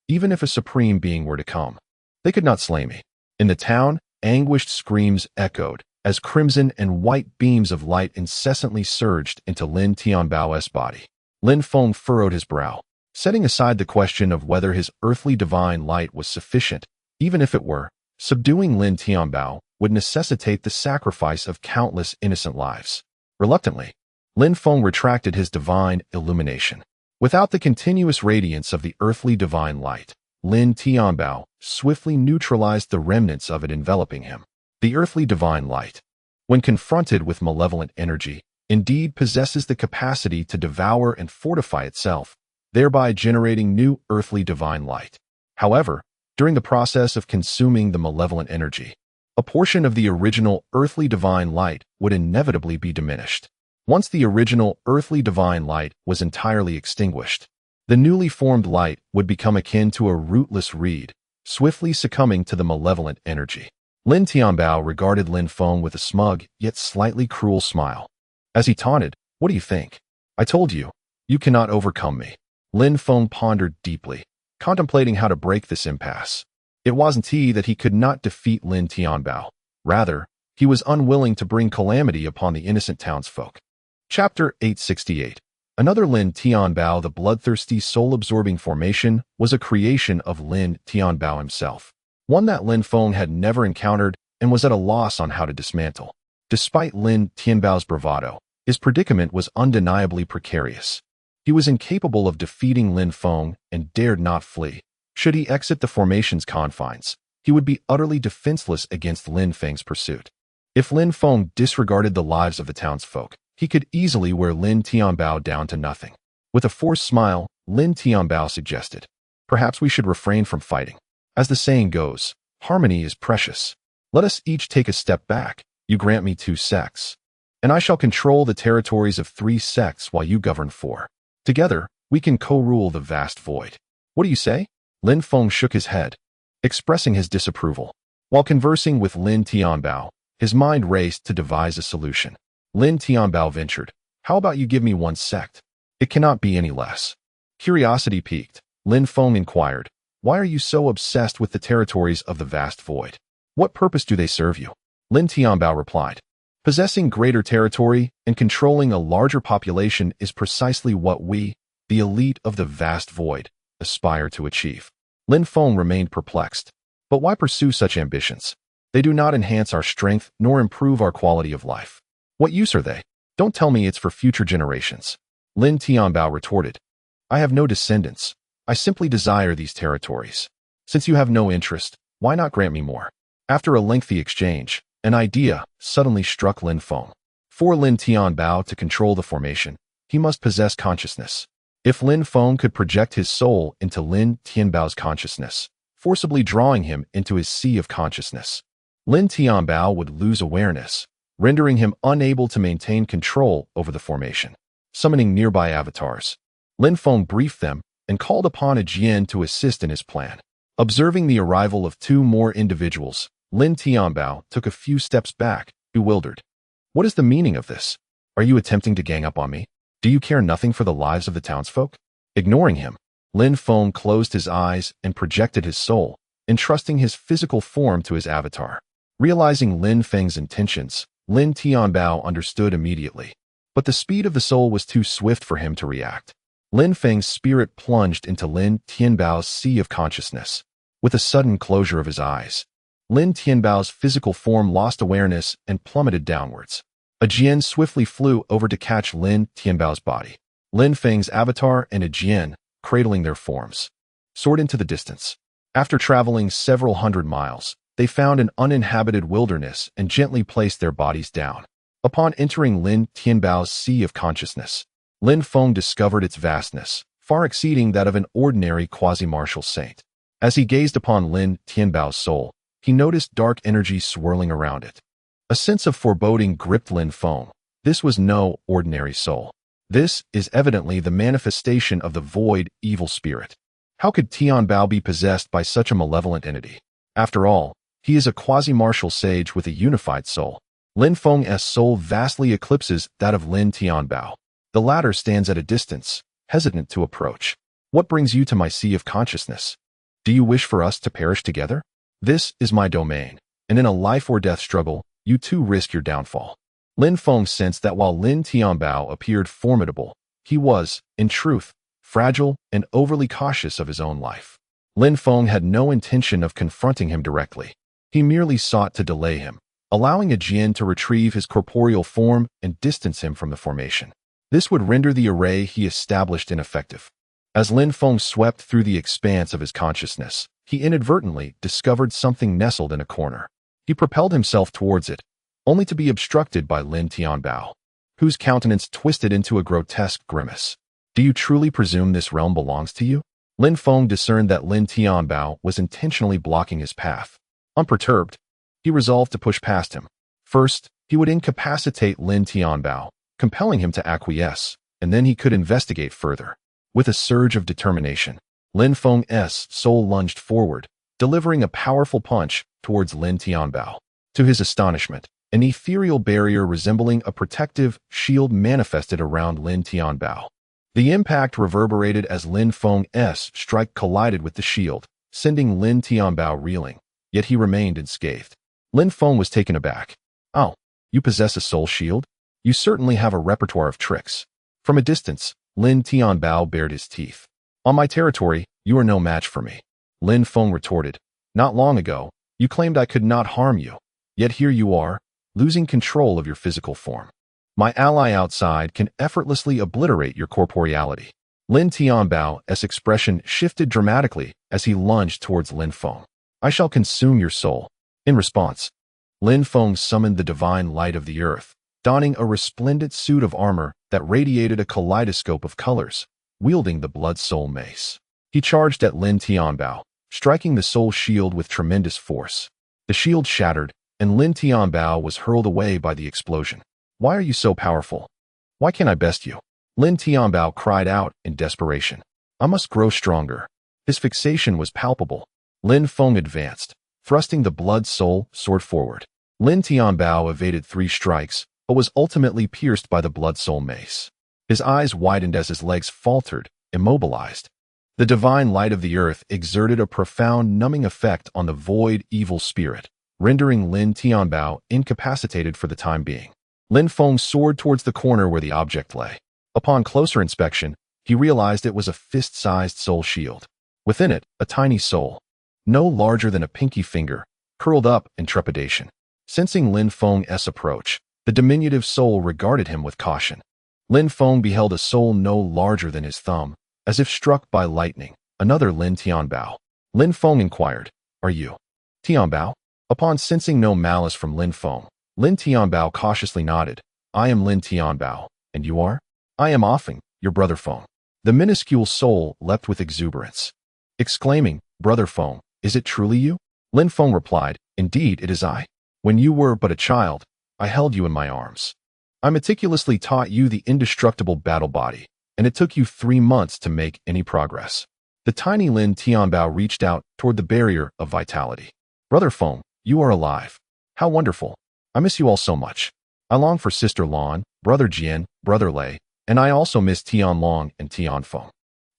Even if a supreme being were to come, they could not slay me. In the town, anguished screams echoed as crimson and white beams of light incessantly surged into Lin Tianbao's body. Lin Feng furrowed his brow, setting aside the question of whether his earthly divine light was sufficient. Even if it were, subduing Lin Tianbao would necessitate the sacrifice of countless innocent lives. Reluctantly, Lin Feng retracted his divine illumination. Without the continuous radiance of the earthly divine light, Lin Tianbao swiftly neutralized the remnants of it enveloping him. The earthly divine light, when confronted with malevolent energy, indeed possesses the capacity to devour and fortify itself, thereby generating new earthly divine light. However, during the process of consuming the malevolent energy, a portion of the original earthly divine light would inevitably be diminished. Once the original earthly divine light was entirely extinguished, the newly formed light would become akin to a rootless reed, swiftly succumbing to the malevolent energy. Lin Tianbao regarded Lin Feng with a smug, yet slightly cruel smile. As he taunted, "What do you think? I told you, you cannot overcome me." Lin Feng pondered deeply, contemplating how to break this impasse. It wasn't that he could not defeat Lin Tianbao. Rather, he was unwilling to bring calamity upon the innocent townsfolk. Chapter 868. Another Lin Tianbao. The bloodthirsty soul-absorbing formation was a creation of Lin Tianbao himself, one that Lin Feng had never encountered and was at a loss on how to dismantle. Despite Lin Tianbao's bravado, his predicament was undeniably precarious. He was incapable of defeating Lin Feng and dared not flee. Should he exit the formation's confines, he would be utterly defenseless against Lin Feng's pursuit. If Lin Feng disregarded the lives of the townsfolk, he could easily wear Lin Tianbao down to nothing. With a forced smile, Lin Tianbao suggested, "Perhaps we should refrain from fighting. As the saying goes, harmony is precious. Let us each take a step back. You grant me 2 sects, and I shall control the territories of 3 sects while you govern 4. Together, we can co-rule the vast void. What do you say?" Lin Feng shook his head, expressing his disapproval. While conversing with Lin Tianbao, his mind raced to devise a solution. Lin Tianbao ventured, "How about you give me 1 sect? It cannot be any less." Curiosity piqued, Lin Feng inquired, "Why are you so obsessed with the territories of the vast void? What purpose do they serve you?" Lin Tianbao replied, "Possessing greater territory and controlling a larger population is precisely what we, the elite of the vast void, aspire to achieve." Lin Feng remained perplexed. But why pursue such ambitions? They do not enhance our strength nor improve our quality of life. What use are they? Don't tell me it's for future generations. Lin Tianbao retorted, "I have no descendants. I simply desire these territories. Since you have no interest, why not grant me more?" After a lengthy exchange, an idea suddenly struck Lin Feng. For Lin Tianbao to control the formation, he must possess consciousness. If Lin Feng could project his soul into Lin Tianbao's consciousness, forcibly drawing him into his sea of consciousness, Lin Tianbao would lose awareness, rendering him unable to maintain control over the formation. Summoning nearby avatars, Lin Feng briefed them and called upon a Jian to assist in his plan. Observing the arrival of 2 more individuals, Lin Tianbao took a few steps back, bewildered. What is the meaning of this? Are you attempting to gang up on me? Do you care nothing for the lives of the townsfolk? Ignoring him, Lin Feng closed his eyes and projected his soul, entrusting his physical form to his avatar. Realizing Lin Feng's intentions, Lin Tianbao understood immediately. But the speed of the soul was too swift for him to react. Lin Feng's spirit plunged into Lin Tianbao's sea of consciousness. With a sudden closure of his eyes, Lin Tianbao's physical form lost awareness and plummeted downwards. A Jian swiftly flew over to catch Lin Tianbao's body. Lin Feng's avatar and a Jian, cradling their forms, soared into the distance. After traveling several hundred miles, they found an uninhabited wilderness and gently placed their bodies down. Upon entering Lin Tianbao's sea of consciousness, Lin Feng discovered its vastness, far exceeding that of an ordinary quasi-martial saint. As he gazed upon Lin Tianbao's soul, he noticed dark energy swirling around it. A sense of foreboding gripped Lin Feng. This was no ordinary soul. This is evidently the manifestation of the void, evil spirit. How could Tianbao be possessed by such a malevolent entity? After all, he is a quasi-martial sage with a unified soul. Lin Feng's soul vastly eclipses that of Lin Tianbao. The latter stands at a distance, hesitant to approach. What brings you to my sea of consciousness? Do you wish for us to perish together? This is my domain, and in a life-or-death struggle, you too risk your downfall. Lin Feng sensed that while Lin Tianbao appeared formidable, he was, in truth, fragile and overly cautious of his own life. Lin Feng had no intention of confronting him directly. He merely sought to delay him, allowing a Jian to retrieve his corporeal form and distance him from the formation. This would render the array he established ineffective. As Lin Feng swept through the expanse of his consciousness, he inadvertently discovered something nestled in a corner. He propelled himself towards it, only to be obstructed by Lin Tianbao, whose countenance twisted into a grotesque grimace. Do you truly presume this realm belongs to you? Lin Feng discerned that Lin Tianbao was intentionally blocking his path. Unperturbed, he resolved to push past him. First, he would incapacitate Lin Tianbao, compelling him to acquiesce, and then he could investigate further. With a surge of determination, Lin Feng's soul lunged forward, delivering a powerful punch towards Lin Tianbao. To his astonishment, an ethereal barrier resembling a protective shield manifested around Lin Tianbao. The impact reverberated as Lin Feng's strike collided with the shield, sending Lin Tianbao reeling, yet he remained unscathed. Lin Feng was taken aback. Oh, you possess a soul shield? You certainly have a repertoire of tricks. From a distance, Lin Tianbao bared his teeth. On my territory, you are no match for me. Lin Feng retorted. Not long ago, you claimed I could not harm you. Yet here you are, losing control of your physical form. My ally outside can effortlessly obliterate your corporeality. Lin Tianbao's expression shifted dramatically as he lunged towards Lin Feng. I shall consume your soul. In response, Lin Feng summoned the divine light of the earth, donning a resplendent suit of armor that radiated a kaleidoscope of colors, wielding the blood soul mace. He charged at Lin Tianbao, striking the soul shield with tremendous force. The shield shattered, and Lin Tianbao was hurled away by the explosion. Why are you so powerful? Why can't I best you? Lin Tianbao cried out in desperation. I must grow stronger. His fixation was palpable. Lin Feng advanced, thrusting the blood soul sword forward. Lin Tianbao evaded 3 strikes, but was ultimately pierced by the blood soul mace. His eyes widened as his legs faltered, immobilized. The divine light of the earth exerted a profound numbing effect on the void evil spirit, rendering Lin Tianbao incapacitated for the time being. Lin Feng soared towards the corner where the object lay. Upon closer inspection, he realized it was a fist-sized soul shield. Within it, a tiny soul, no larger than a pinky finger, curled up in trepidation. Sensing Lin Feng's approach, the diminutive soul regarded him with caution. Lin Feng beheld a soul no larger than his thumb, as if struck by lightning, another Lin Tianbao. Lin Feng inquired, Are you Tianbao? Upon sensing no malice from Lin Feng, Lin Tianbao cautiously nodded. I am Lin Tianbao, and you are? I am Offing, your brother Feng. The minuscule soul leapt with exuberance, exclaiming, Brother Feng, is it truly you? Lin Feng replied, Indeed, it is I. When you were but a child, I held you in my arms. I meticulously taught you the indestructible battle body, and it took you 3 months to make any progress. The tiny Lin Tianbao reached out toward the barrier of vitality. Brother Feng, You are alive. How wonderful. I miss you all so much. I long for Sister Lan, Brother Jian, Brother Lei, and I also miss Tian Long and Tian Feng.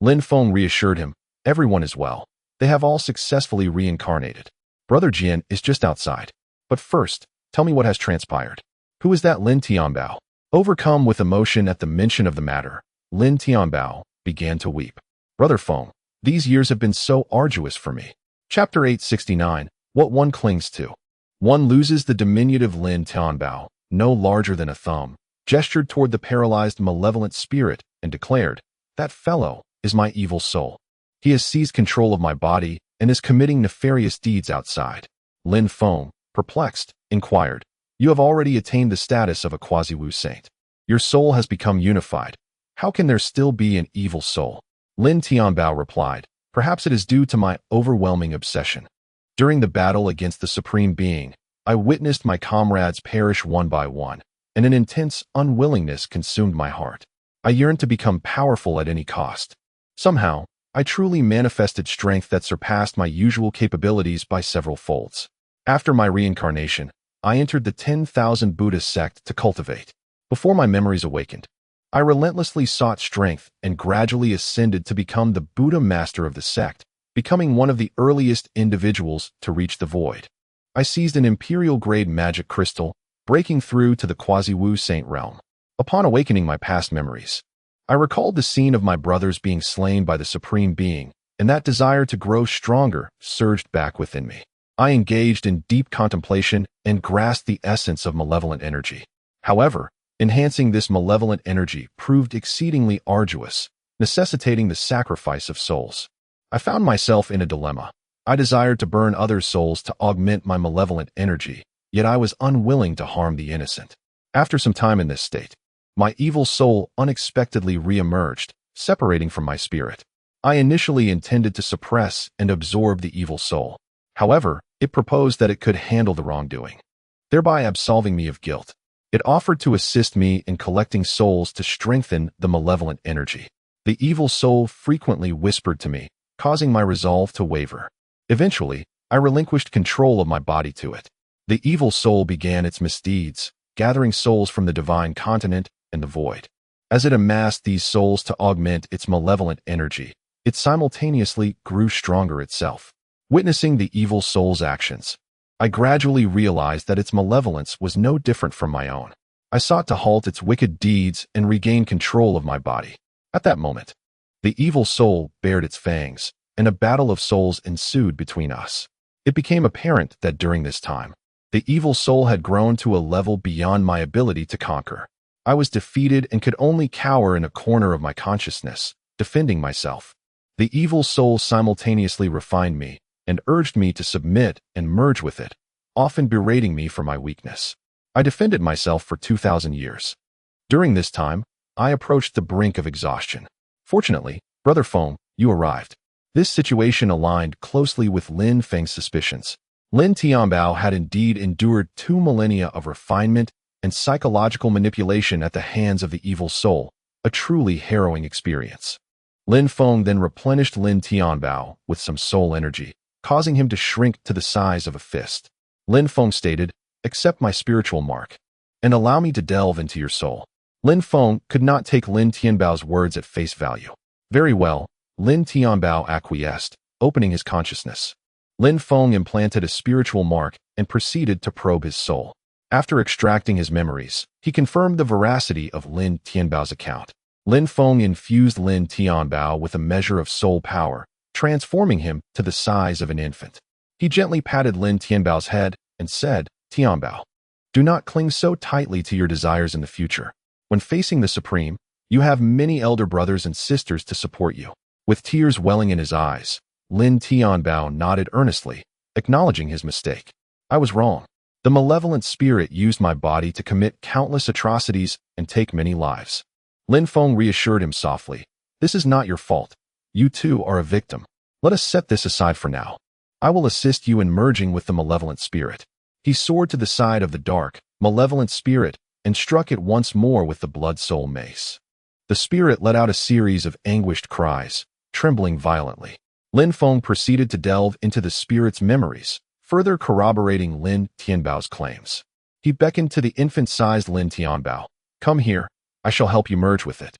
Lin Feng reassured him, everyone is well. They have all successfully reincarnated. Brother Jian is just outside. But first, tell me what has transpired. Who is that Lin Tianbao? Overcome with emotion at the mention of the matter, Lin Tianbao began to weep. Brother Feng, these years have been so arduous for me. Chapter 869, What One Clings to. One loses the diminutive Lin Tianbao, no larger than a thumb, gestured toward the paralyzed malevolent spirit and declared, that fellow is my evil soul. He has seized control of my body and is committing nefarious deeds outside. Lin Feng, perplexed, inquired, you have already attained the status of a quasi-Wu saint. Your soul has become unified. How can there still be an evil soul? Lin Tianbao replied, perhaps it is due to my overwhelming obsession. During the battle against the Supreme Being, I witnessed my comrades perish one by one, and an intense unwillingness consumed my heart. I yearned to become powerful at any cost. Somehow, I truly manifested strength that surpassed my usual capabilities by several folds. After my reincarnation, I entered the 10,000 Buddhist sect to cultivate. Before my memories awakened, I relentlessly sought strength and gradually ascended to become the Buddha master of the sect, becoming one of the earliest individuals to reach the void. I seized an imperial-grade magic crystal, breaking through to the quasi-Wu saint realm. Upon awakening my past memories, I recalled the scene of my brothers being slain by the Supreme Being, and that desire to grow stronger surged back within me. I engaged in deep contemplation and grasped the essence of malevolent energy. However, enhancing this malevolent energy proved exceedingly arduous, necessitating the sacrifice of souls. I found myself in a dilemma. I desired to burn others' souls to augment my malevolent energy, yet I was unwilling to harm the innocent. After some time in this state, my evil soul unexpectedly re-emerged, separating from my spirit. I initially intended to suppress and absorb the evil soul. However, it proposed that it could handle the wrongdoing, thereby absolving me of guilt. It offered to assist me in collecting souls to strengthen the malevolent energy. The evil soul frequently whispered to me, causing my resolve to waver. Eventually, I relinquished control of my body to it. The evil soul began its misdeeds, gathering souls from the divine continent and the void. As it amassed these souls to augment its malevolent energy, it simultaneously grew stronger itself. Witnessing the evil soul's actions, I gradually realized that its malevolence was no different from my own. I sought to halt its wicked deeds and regain control of my body. At that moment, the evil soul bared its fangs, and a battle of souls ensued between us. It became apparent that during this time, the evil soul had grown to a level beyond my ability to conquer. I was defeated and could only cower in a corner of my consciousness, defending myself. The evil soul simultaneously refined me and urged me to submit and merge with it, often berating me for my weakness. I defended myself for 2,000 years. During this time, I approached the brink of exhaustion. Fortunately, Brother Feng, you arrived. This situation aligned closely with Lin Feng's suspicions. Lin Tianbao had indeed endured 2 millennia of refinement and psychological manipulation at the hands of the evil soul, a truly harrowing experience. Lin Feng then replenished Lin Tianbao with some soul energy, causing him to shrink to the size of a fist. Lin Feng stated, accept my spiritual mark, and allow me to delve into your soul. Lin Feng could not take Lin Tianbao's words at face value. Very well, Lin Tianbao acquiesced, opening his consciousness. Lin Feng implanted a spiritual mark and proceeded to probe his soul. After extracting his memories, he confirmed the veracity of Lin Tianbao's account. Lin Feng infused Lin Tianbao with a measure of soul power, transforming him to the size of an infant. He gently patted Lin Tianbao's head and said, Tianbao, do not cling so tightly to your desires in the future. When facing the Supreme, you have many elder brothers and sisters to support you. With tears welling in his eyes, Lin Tianbao nodded earnestly, acknowledging his mistake. I was wrong. The malevolent spirit used my body to commit countless atrocities and take many lives. Lin Feng reassured him softly, this is not your fault. You too are a victim. Let us set this aside for now. I will assist you in merging with the malevolent spirit. He soared to the side of the dark, malevolent spirit and struck it once more with the blood soul mace. The spirit let out a series of anguished cries, trembling violently. Lin Feng proceeded to delve into the spirit's memories, further corroborating Lin Tianbao's claims. He beckoned to the infant-sized Lin Tianbao. "Come here, I shall help you merge with it."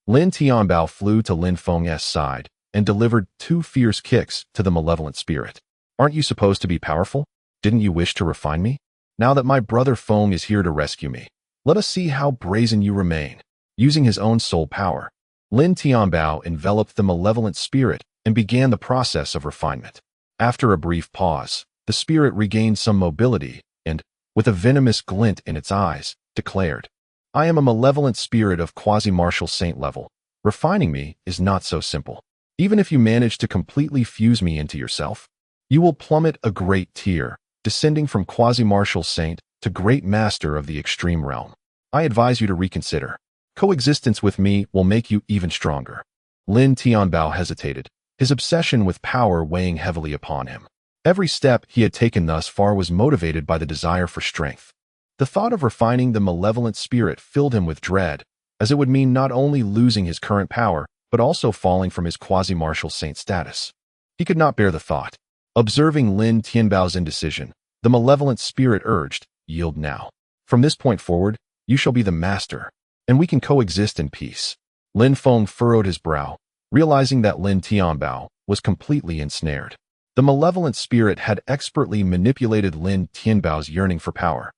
Lin Tianbao flew to Lin Feng's side and delivered 2 fierce kicks to the malevolent spirit. "Aren't you supposed to be powerful? Didn't you wish to refine me? Now that my brother Feng is here to rescue me, let us see how brazen you remain." Using his own soul power, Lin Tianbao enveloped the malevolent spirit and began the process of refinement. After a brief pause, the spirit regained some mobility and, with a venomous glint in its eyes, declared, "I am a malevolent spirit of quasi-martial saint level. Refining me is not so simple. Even if you manage to completely fuse me into yourself, you will plummet a great tier, descending from quasi-martial saint to great master of the extreme realm. I advise you to reconsider. Coexistence with me will make you even stronger." Lin Tianbao hesitated, his obsession with power weighing heavily upon him. Every step he had taken thus far was motivated by the desire for strength. The thought of refining the malevolent spirit filled him with dread, as it would mean not only losing his current power, but also falling from his quasi-martial saint status. He could not bear the thought. Observing Lin Tianbao's indecision, the malevolent spirit urged, "Yield now. From this point forward, you shall be the master, and we can coexist in peace." Lin Feng furrowed his brow, realizing that Lin Tianbao was completely ensnared. The malevolent spirit had expertly manipulated Lin Tianbao's yearning for power,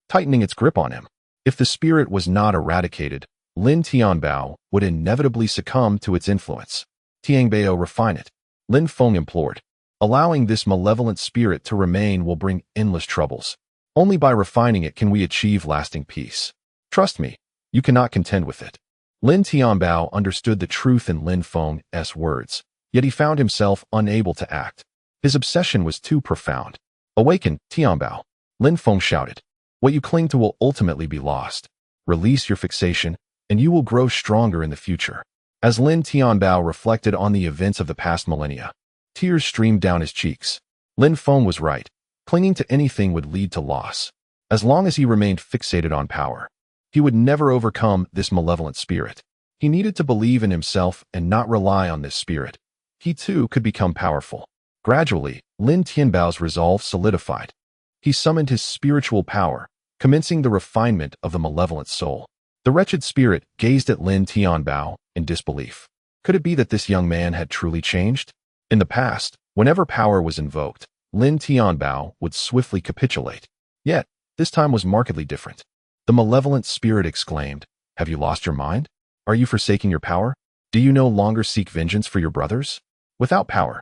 tightening its grip on him. If the spirit was not eradicated, Lin Tianbao would inevitably succumb to its influence. "Tianbao, refine it," Lin Feng implored. "Allowing this malevolent spirit to remain will bring endless troubles. Only by refining it can we achieve lasting peace. Trust me, you cannot contend with it." Lin Tianbao understood the truth in Lin Feng's words, yet he found himself unable to act. His obsession was too profound. "Awaken, Tianbao," Lin Feng shouted. "What you cling to will ultimately be lost. Release your fixation, and you will grow stronger in the future." As Lin Tianbao reflected on the events of the past millennia, tears streamed down his cheeks. Lin Feng was right. Clinging to anything would lead to loss. As long as he remained fixated on power, he would never overcome this malevolent spirit. He needed to believe in himself and not rely on this spirit. He too could become powerful. Gradually, Lin Tianbao's resolve solidified. He summoned his spiritual power, commencing the refinement of the malevolent soul. The wretched spirit gazed at Lin Tianbao in disbelief. Could it be that this young man had truly changed? In the past, whenever power was invoked, Lin Tianbao would swiftly capitulate. Yet, this time was markedly different. The malevolent spirit exclaimed, "Have you lost your mind? Are you forsaking your power? Do you no longer seek vengeance for your brothers? Without power,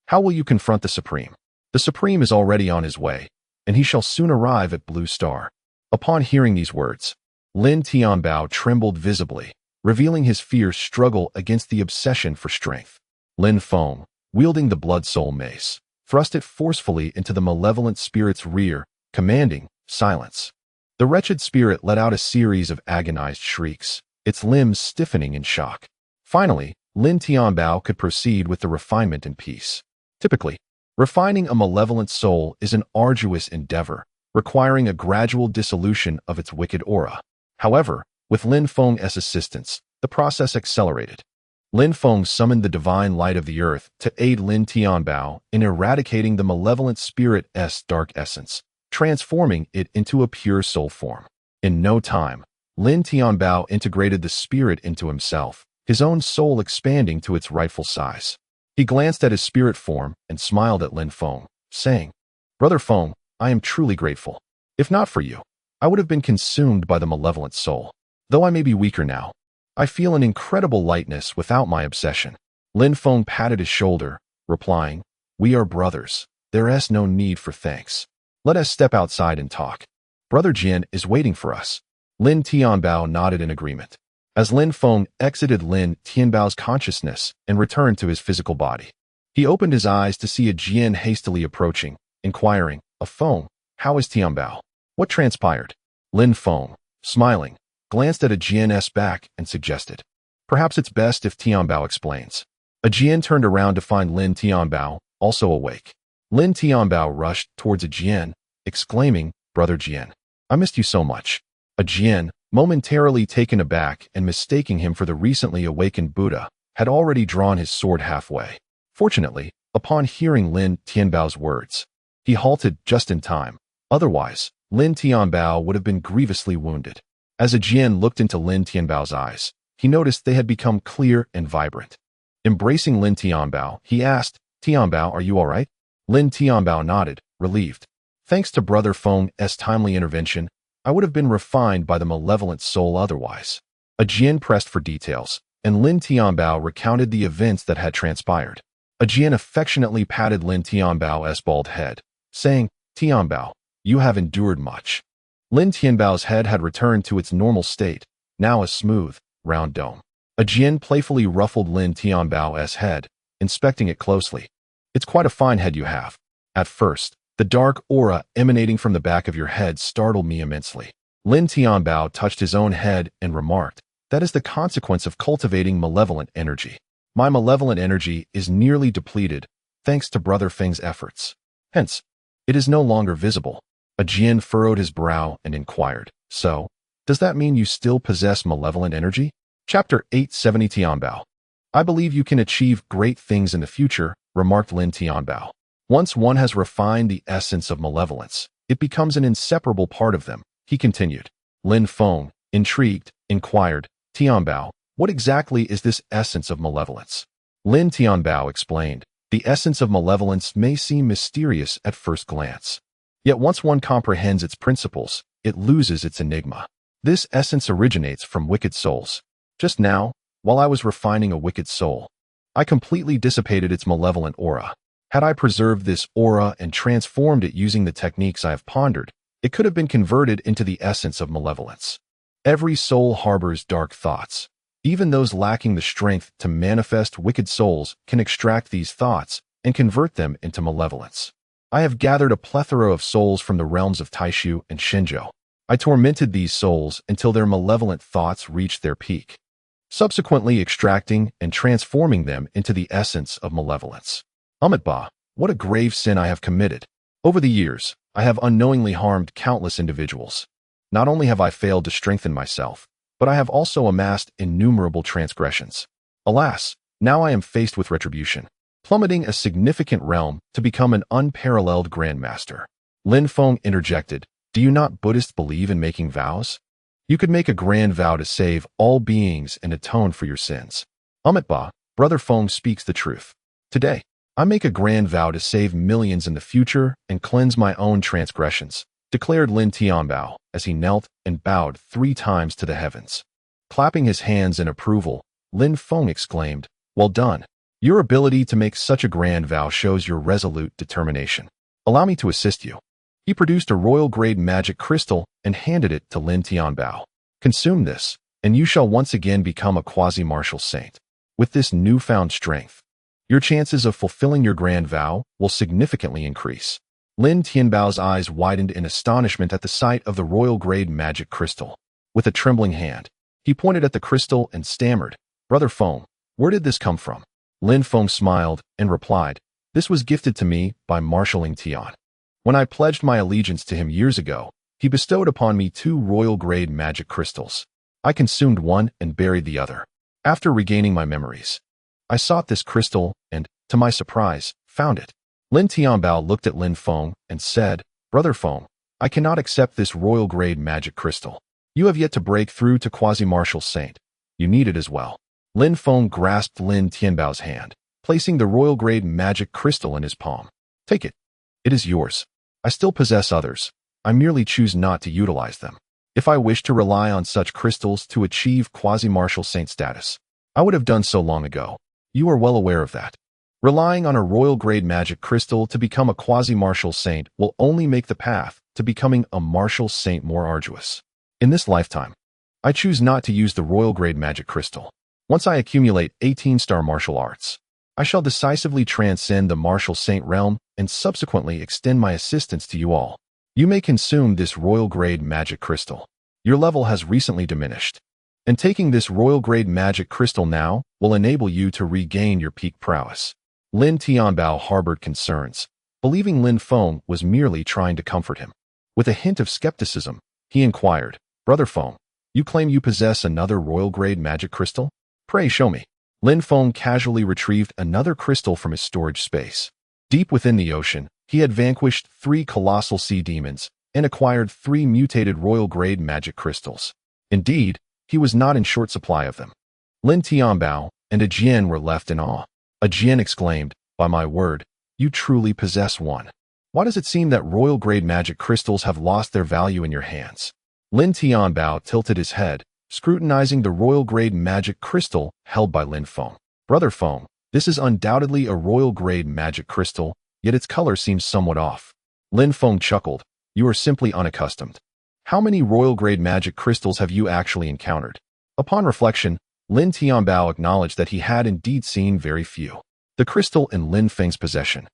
how will you confront the Supreme? The Supreme is already on his way, and he shall soon arrive at Blue Star." Upon hearing these words, Lin Tianbao trembled visibly, revealing his fierce struggle against the obsession for strength. Lin Feng, wielding the blood soul mace, thrust it forcefully into the malevolent spirit's rear, commanding silence. The wretched spirit let out a series of agonized shrieks, its limbs stiffening in shock. Finally, Lin Tianbao could proceed with the refinement in peace. Typically, refining a malevolent soul is an arduous endeavor, requiring a gradual dissolution of its wicked aura. However, with Lin Feng's assistance, the process accelerated. Lin Feng summoned the divine light of the earth to aid Lin Tianbao in eradicating the malevolent spirit's dark essence, transforming it into a pure soul form. In no time, Lin Tianbao integrated the spirit into himself, his own soul expanding to its rightful size. He glanced at his spirit form and smiled at Lin Feng, saying, "Brother Feng, I am truly grateful. If not for you, I would have been consumed by the malevolent soul. Though I may be weaker now, I feel an incredible lightness without my obsession." Lin Feng patted his shoulder, replying, "We are brothers. There is no need for thanks. Let us step outside and talk. Brother Jian is waiting for us." Lin Tianbao nodded in agreement. As Lin Feng exited Lin Tianbao's consciousness and returned to his physical body, he opened his eyes to see a Jian hastily approaching, inquiring, Feng, how is Tianbao? What transpired?" Lin Feng, smiling, glanced at a Jian's back and suggested, "Perhaps it's best if Tianbao explains." A Jian turned around to find Lin Tianbao, also awake. Lin Tianbao rushed towards a Jian, exclaiming, "Brother Jian, I missed you so much." A Jian, momentarily taken aback and mistaking him for the recently awakened Buddha, had already drawn his sword halfway. Fortunately, upon hearing Lin Tianbao's words, He halted just in time. Otherwise, Lin Tianbao would have been grievously wounded. As Ajien looked into Lin Tianbao's eyes, he noticed they had become clear and vibrant. Embracing Lin Tianbao, he asked, "Tianbao, are you all right?" Lin Tianbao nodded, relieved. Thanks to Brother Feng's timely intervention, I would have been refined by the malevolent soul otherwise. Ajien pressed for details, and Lin Tianbao recounted the events that had transpired. Ajien affectionately patted Lin Tianbao's bald head, saying, "Tianbao, you have endured much." Lin Tianbao's head had returned to its normal state, now a smooth, round dome. Ajien playfully ruffled Lin Tianbao's head, inspecting it closely. "It's quite a fine head you have." At first, the dark aura emanating from the back of your head startled me immensely. Lin Tianbao touched his own head and remarked, "That is the consequence of cultivating malevolent energy. My malevolent energy is nearly depleted, thanks to Brother Feng's efforts. Hence, it is no longer visible." Ajien furrowed his brow and inquired, "So, does that mean you still possess malevolent energy?" Chapter 870 Tianbao. "I believe you can achieve great things in the future," remarked Lin Tianbao. "Once one has refined the essence of malevolence, it becomes an inseparable part of them," he continued. Lin Feng, intrigued, inquired, "Tianbao, what exactly is this essence of malevolence?" Lin Tianbao explained, "The essence of malevolence may seem mysterious at first glance. Yet once one comprehends its principles, it loses its enigma. This essence originates from wicked souls. Just now, while I was refining a wicked soul, I completely dissipated its malevolent aura. Had I preserved this aura and transformed it using the techniques I have pondered, it could have been converted into the essence of malevolence. Every soul harbors dark thoughts. Even those lacking the strength to manifest wicked souls can extract these thoughts and convert them into malevolence. I have gathered a plethora of souls from the realms of Taishu and Shenzhou. I tormented these souls until their malevolent thoughts reached their peak, subsequently extracting and transforming them into the essence of malevolence. Amitabha, what a grave sin I have committed. Over the years, I have unknowingly harmed countless individuals. Not only have I failed to strengthen myself, but I have also amassed innumerable transgressions. Alas, now I am faced with retribution, plummeting a significant realm to become an unparalleled grandmaster." Lin Feng interjected, "Do you not Buddhists believe in making vows? You could make a grand vow to save all beings and atone for your sins." "Amitabha, Brother Feng speaks the truth. Today, I make a grand vow to save millions in the future and cleanse my own transgressions," declared Lin Tianbao as he knelt and bowed 3 times to the heavens. Clapping his hands in approval, Lin Feng exclaimed, "Well done. Your ability to make such a grand vow shows your resolute determination. Allow me to assist you." He produced a royal-grade magic crystal and handed it to Lin Tianbao. "Consume this, and you shall once again become a quasi-martial saint. With this newfound strength, your chances of fulfilling your grand vow will significantly increase." Lin Tianbao's eyes widened in astonishment at the sight of the royal-grade magic crystal. With a trembling hand, he pointed at the crystal and stammered, "Brother Feng, where did this come from?" Lin Feng smiled and replied, "This was gifted to me by Marshal Ling Tian. When I pledged my allegiance to him years ago, he bestowed upon me 2 royal-grade magic crystals. I consumed one and buried the other. After regaining my memories, I sought this crystal and, to my surprise, found it." Lin Tianbao looked at Lin Feng and said, "Brother Feng, I cannot accept this royal-grade magic crystal. You have yet to break through to quasi-martial saint. You need it as well." Lin Feng grasped Lin Tianbao's hand, placing the royal-grade magic crystal in his palm. "Take it. It is yours. I still possess others. I merely choose not to utilize them. If I wished to rely on such crystals to achieve quasi-martial saint status, I would have done so long ago. You are well aware of that. Relying on a royal-grade magic crystal to become a quasi-martial saint will only make the path to becoming a martial saint more arduous. In this lifetime, I choose not to use the royal-grade magic crystal. Once I accumulate 18-star martial arts, I shall decisively transcend the martial saint realm and subsequently extend my assistance to you all. You may consume this royal-grade magic crystal. Your level has recently diminished, and taking this royal-grade magic crystal now will enable you to regain your peak prowess." Lin Tianbao harbored concerns, believing Lin Feng was merely trying to comfort him. With a hint of skepticism, he inquired, "Brother Feng, you claim you possess another royal-grade magic crystal? Pray show me." Lin Feng casually retrieved another crystal from his storage space. Deep within the ocean, he had vanquished 3 colossal sea demons and acquired 3 mutated royal-grade magic crystals. Indeed, he was not in short supply of them. Lin Tianbao and a Jian were left in awe. A Jian exclaimed, "By my word, you truly possess one. Why does it seem that royal-grade magic crystals have lost their value in your hands?" Lin Tianbao tilted his head, scrutinizing the royal-grade magic crystal held by Lin Feng. "Brother Feng, this is undoubtedly a royal-grade magic crystal, yet its color seems somewhat off." Lin Feng chuckled. "You are simply unaccustomed. How many royal-grade magic crystals have you actually encountered?" Upon reflection, Lin Tianbao acknowledged that he had indeed seen very few. The crystal in Lin Feng's possession,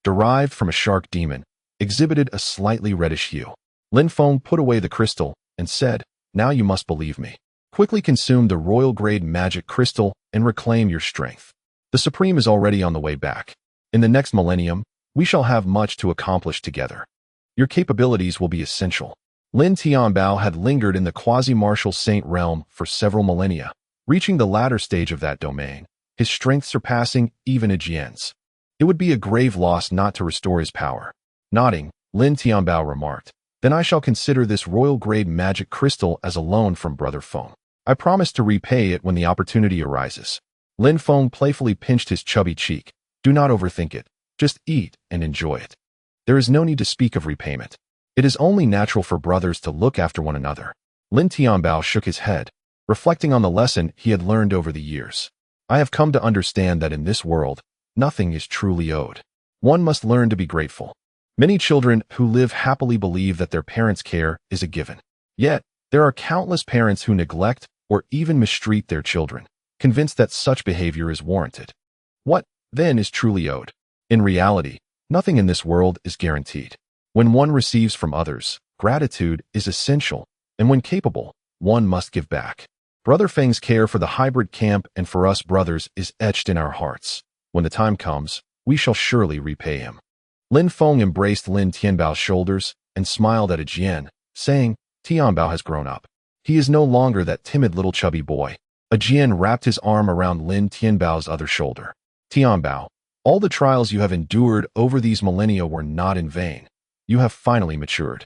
derived from a shark demon, exhibited a slightly reddish hue. Lin Feng put away the crystal and said, "Now you must believe me. Quickly consume the royal-grade magic crystal and reclaim your strength. The Supreme is already on the way back. In the next millennium, we shall have much to accomplish together. Your capabilities will be essential." Lin Tianbao had lingered in the quasi-martial saint realm for several millennia, reaching the latter stage of that domain, his strength surpassing even a Jian's. It would be a grave loss not to restore his power. Nodding, Lin Tianbao remarked, "Then I shall consider this royal-grade magic crystal as a loan from Brother Feng. I promise to repay it when the opportunity arises." Lin Feng playfully pinched his chubby cheek. "Do not overthink it. Just eat and enjoy it. There is no need to speak of repayment. It is only natural for brothers to look after one another." Lin Tianbao shook his head, reflecting on the lesson he had learned over the years. "I have come to understand that in this world, nothing is truly owed. One must learn to be grateful. Many children who live happily believe that their parents' care is a given. Yet, there are countless parents who neglect or even mistreat their children, convinced that such behavior is warranted. What, then, is truly owed? In reality, nothing in this world is guaranteed. When one receives from others, gratitude is essential, and when capable, one must give back. Brother Feng's care for the hybrid camp and for us brothers is etched in our hearts. When the time comes, we shall surely repay him." Lin Feng embraced Lin Tianbao's shoulders and smiled at a Jian, saying, "Tianbao has grown up. He is no longer that timid little chubby boy." A Jian wrapped his arm around Lin Tianbao's other shoulder. "Tianbao, all the trials you have endured over these millennia were not in vain. You have finally matured.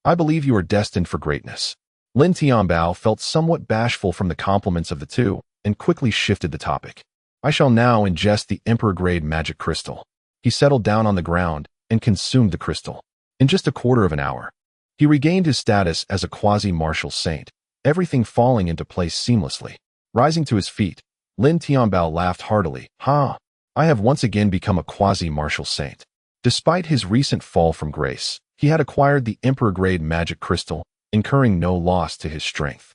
I believe you are destined for greatness." Lin Tianbao felt somewhat bashful from the compliments of the two and quickly shifted the topic. "I shall now ingest the Emperor-grade magic crystal." He settled down on the ground and consumed the crystal. In just a quarter of an hour, he regained his status as a quasi-martial saint, everything falling into place seamlessly. Rising to his feet, Lin Tianbao laughed heartily. "Ha! I have once again become a quasi-martial saint." Despite his recent fall from grace, he had acquired the Emperor-grade magic crystal, incurring no loss to his strength.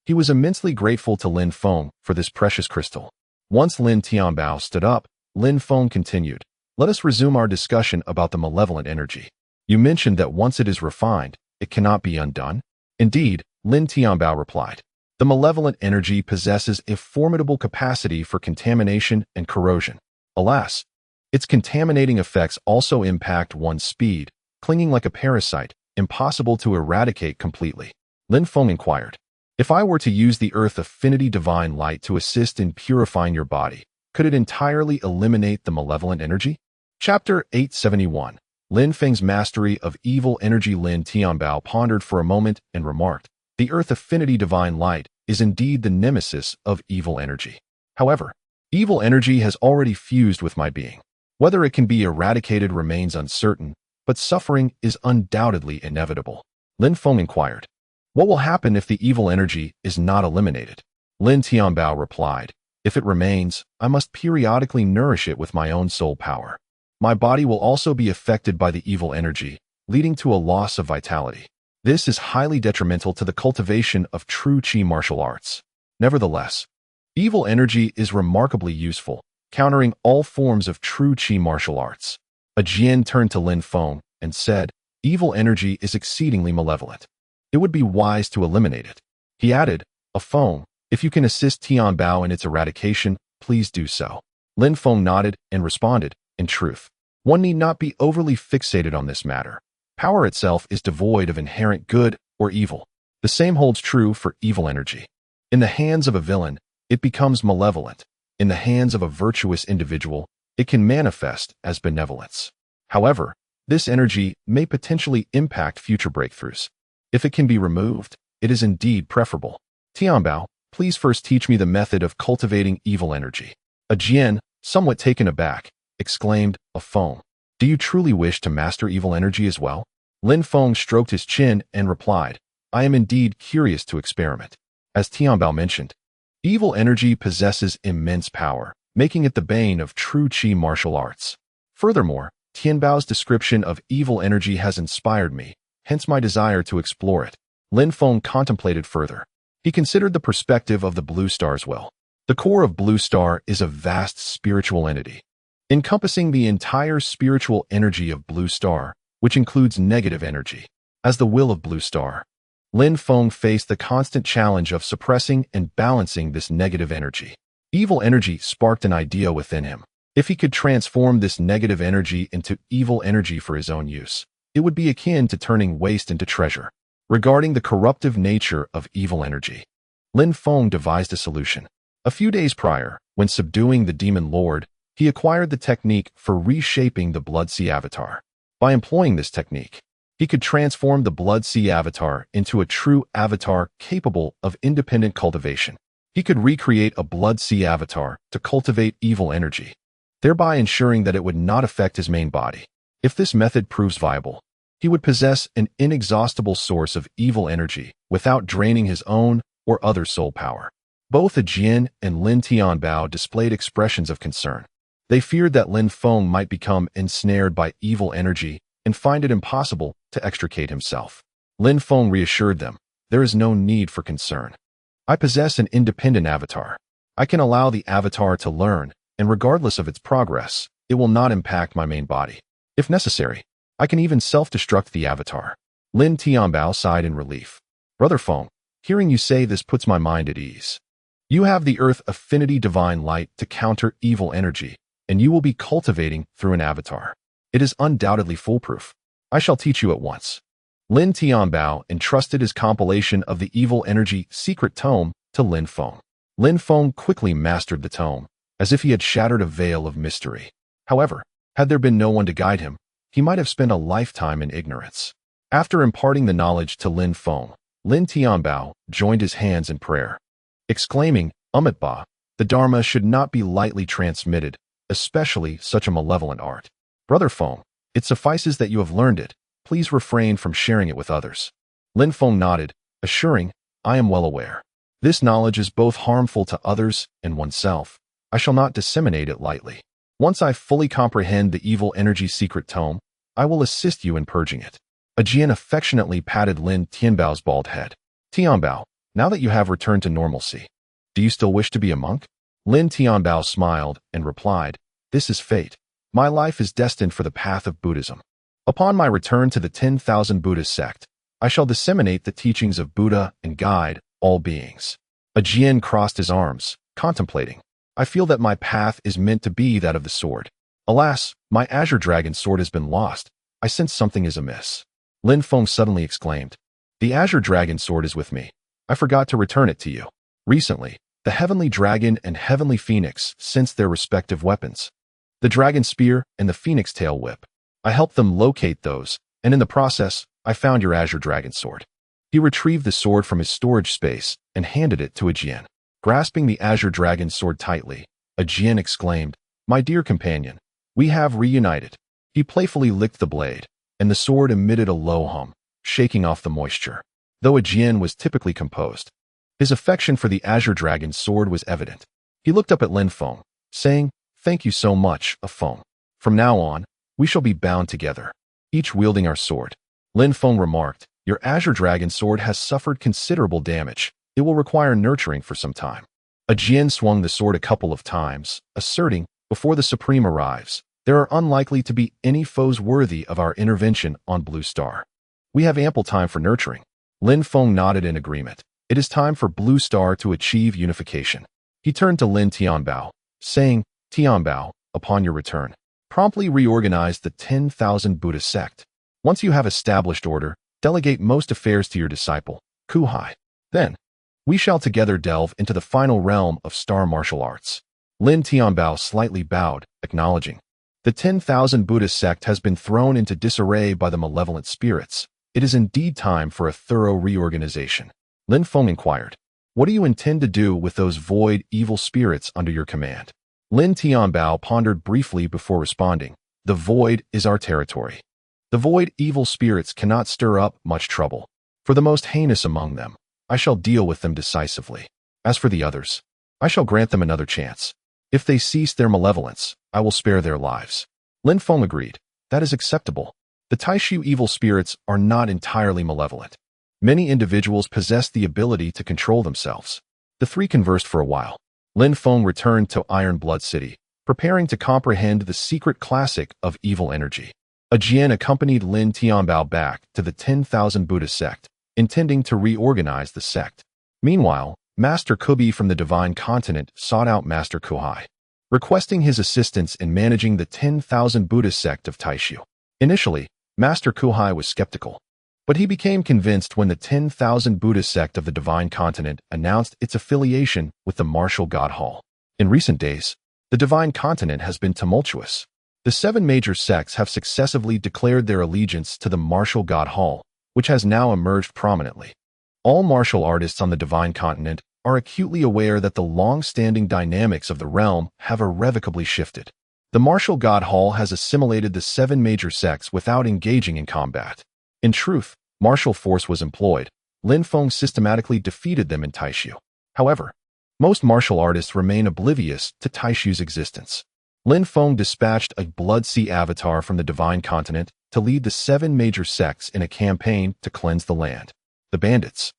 He was immensely grateful to Lin Feng for this precious crystal. Once Lin Tianbao stood up, Lin Feng continued, "Let us resume our discussion about the malevolent energy. You mentioned that once it is refined, it cannot be undone?" "Indeed," Lin Tianbao replied. "The malevolent energy possesses a formidable capacity for contamination and corrosion. Alas, its contaminating effects also impact one's speed, clinging like a parasite, impossible to eradicate completely." Lin Feng inquired, "If I were to use the Earth Affinity Divine Light to assist in purifying your body, could it entirely eliminate the malevolent energy?" Chapter 871. Lin Feng's Mastery of Evil Energy. Lin Tianbao pondered for a moment and remarked, "The Earth Affinity Divine Light is indeed the nemesis of evil energy. However, evil energy has already fused with my being. Whether it can be eradicated remains uncertain, but suffering is undoubtedly inevitable." Lin Feng inquired, "What will happen if the evil energy is not eliminated?" Lin Tianbao replied, "If it remains, I must periodically nourish it with my own soul power. My body will also be affected by the evil energy, leading to a loss of vitality. This is highly detrimental to the cultivation of true Qi martial arts. Nevertheless, evil energy is remarkably useful, countering all forms of true Qi martial arts." A Jian turned to Lin Feng and said, "Evil energy is exceedingly malevolent. It would be wise to eliminate it." He added, "A Feng, if you can assist Tianbao in its eradication, please do so." Lin Feng nodded and responded, "In truth, one need not be overly fixated on this matter. Power itself is devoid of inherent good or evil. The same holds true for evil energy. In the hands of a villain, it becomes malevolent. In the hands of a virtuous individual, it can manifest as benevolence. However, this energy may potentially impact future breakthroughs. If it can be removed, it is indeed preferable. Tianbao, please first teach me the method of cultivating evil energy. A Jian, somewhat taken aback, exclaimed, a Feng. Do you truly wish to master evil energy as well? Lin Feng stroked his chin and replied, I am indeed curious to experiment. As Tianbao mentioned, evil energy possesses immense power, making it the bane of true Qi martial arts. Furthermore, Tianbao's description of evil energy has inspired me, hence my desire to explore it. Lin Feng contemplated further. He considered the perspective of the Blue Star's will. The core of Blue Star is a vast spiritual entity, encompassing the entire spiritual energy of Blue Star, which includes negative energy. As the will of Blue Star, Lin Feng faced the constant challenge of suppressing and balancing this negative energy. Evil energy sparked an idea within him. If he could transform this negative energy into evil energy for his own use, it would be akin to turning waste into treasure. Regarding the corruptive nature of evil energy, Lin Feng devised a solution. A few days prior, when subduing the demon lord, he acquired the technique for reshaping the Blood Sea avatar. By employing this technique, he could transform the Blood Sea avatar into a true avatar capable of independent cultivation. He could recreate a Blood Sea avatar to cultivate evil energy, thereby ensuring that it would not affect his main body. If this method proves viable, he would possess an inexhaustible source of evil energy without draining his own or other soul power. Both Jian and Lin Tianbao displayed expressions of concern. They feared that Lin Feng might become ensnared by evil energy and find it impossible to extricate himself. Lin Feng reassured them, there is no need for concern. I possess an independent avatar. I can allow the avatar to learn, and regardless of its progress, it will not impact my main body. If necessary, I can even self-destruct the avatar. Lin Tianbao sighed in relief. Brother Feng, hearing you say this puts my mind at ease. You have the Earth Affinity Divine Light to counter evil energy, and you will be cultivating through an avatar. It is undoubtedly foolproof. I shall teach you at once. Lin Tianbao entrusted his compilation of the evil energy secret tome to Lin Feng. Lin Feng quickly mastered the tome, as if he had shattered a veil of mystery. However, had there been no one to guide him, he might have spent a lifetime in ignorance. After imparting the knowledge to Lin Feng, Lin Tianbao joined his hands in prayer, exclaiming, Ba, the Dharma should not be lightly transmitted, especially such a malevolent art. Brother Feng, it suffices that you have learned it. Please refrain from sharing it with others. Lin Feng nodded, assuring, I am well aware. This knowledge is both harmful to others and oneself. I shall not disseminate it lightly. Once I fully comprehend the evil energy secret tome, I will assist you in purging it. A Jian affectionately patted Lin Tianbao's bald head. Tianbao, now that you have returned to normalcy, do you still wish to be a monk? Lin Tianbao smiled and replied, this is fate. My life is destined for the path of Buddhism. Upon my return to the 10,000 Buddhist sect, I shall disseminate the teachings of Buddha and guide all beings. A Jian crossed his arms, contemplating. I feel that my path is meant to be that of the sword. Alas, my azure dragon sword has been lost. I sense something is amiss. Lin Feng suddenly exclaimed, the azure dragon sword is with me. I forgot to return it to you. Recently, the heavenly dragon and heavenly phoenix sensed their respective weapons, the dragon spear and the phoenix tail whip. I helped them locate those, and in the process, I found your azure dragon sword. He retrieved the sword from his storage space and handed it to a Jian. Grasping the azure dragon sword tightly, a Jian exclaimed, my dear companion, we have reunited. He playfully licked the blade, and the sword emitted a low hum, shaking off the moisture. Though a Jian was typically composed, his affection for the azure dragon sword was evident. He looked up at Lin Feng, saying, thank you so much, Feng. From now on, we shall be bound together, each wielding our sword. Lin Feng remarked, your azure dragon sword has suffered considerable damage. It will require nurturing for some time. A Jian swung the sword a couple of times, asserting, before the Supreme arrives, there are unlikely to be any foes worthy of our intervention on Blue Star. We have ample time for nurturing. Lin Feng nodded in agreement. It is time for Blue Star to achieve unification. He turned to Lin Tianbao, saying, Tianbao, upon your return, promptly reorganize the 10,000 Buddhist sect. Once you have established order, delegate most affairs to your disciple, Kuhai. Then, we shall together delve into the final realm of star martial arts. Lin Tianbao slightly bowed, acknowledging. The 10,000 Buddhist sect has been thrown into disarray by the malevolent spirits. It is indeed time for a thorough reorganization. Lin Feng inquired. What do you intend to do with those void, evil spirits under your command? Lin Tianbao pondered briefly before responding. The void is our territory. The void, evil spirits cannot stir up much trouble. For the most heinous among them, I shall deal with them decisively. As for the others, I shall grant them another chance. If they cease their malevolence, I will spare their lives. Lin Feng agreed. That is acceptable. The Taishu evil spirits are not entirely malevolent. Many individuals possess the ability to control themselves. The three conversed for a while. Lin Feng returned to Iron Blood City, preparing to comprehend the secret classic of evil energy. A Jian accompanied Lin Tianbao back to the 10,000 Buddhist sect, intending to reorganize the sect. Meanwhile, Master Kubi from the Divine Continent sought out Master Kuhai, requesting his assistance in managing the 10,000 Buddhist sect of Taishu. Initially, Master Kuhai was skeptical, but he became convinced when the 10,000 Buddhist sect of the Divine Continent announced its affiliation with the Martial God Hall. In recent days, the Divine Continent has been tumultuous. The 7 major sects have successively declared their allegiance to the Martial God Hall, which has now emerged prominently. All martial artists on the Divine Continent are acutely aware that the long-standing dynamics of the realm have irrevocably shifted. The Martial God Hall has assimilated the 7 major sects without engaging in combat. In truth, martial force was employed. Lin Feng systematically defeated them in Taishu. However, most martial artists remain oblivious to Taishu's existence. Lin Feng dispatched a Blood Sea avatar from the Divine Continent to lead the 7 major sects in a campaign to cleanse the land. The bandits,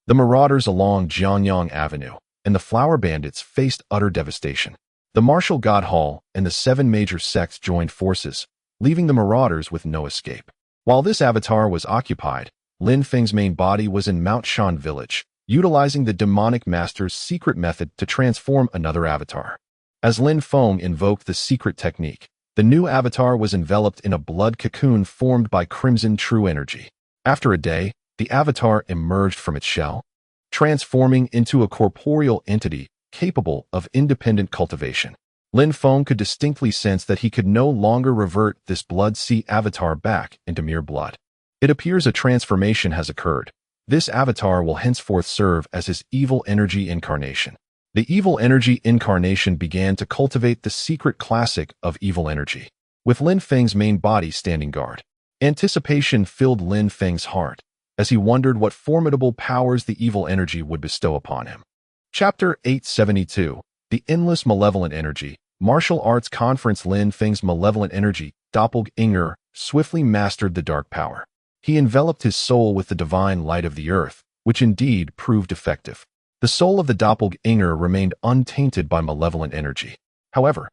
the marauders along Jianyang Avenue, and the flower bandits faced utter devastation. The Martial God Hall and the 7 major sects joined forces, leaving the marauders with no escape. While this avatar was occupied, Lin Feng's main body was in Mount Shan village, utilizing the demonic master's secret method to transform another avatar. As Lin Feng invoked the secret technique, the new avatar was enveloped in a blood cocoon formed by crimson true energy. After a day, the avatar emerged from its shell, transforming into a corporeal entity capable of independent cultivation. Lin Feng could distinctly sense that he could no longer revert this Blood Sea avatar back into mere blood. It appears a transformation has occurred. This avatar will henceforth serve as his evil energy incarnation. The evil energy incarnation began to cultivate the secret classic of evil energy, with Lin Feng's main body standing guard. Anticipation filled Lin Feng's heart as he wondered what formidable powers the evil energy would bestow upon him. Chapter 872. The Endless Malevolent Energy. Martial Arts Conference. Lin Feng's malevolent energy, doppelganger, swiftly mastered the dark power. He enveloped his soul with the divine light of the earth, which indeed proved effective. The soul of the doppelganger remained untainted by malevolent energy. However,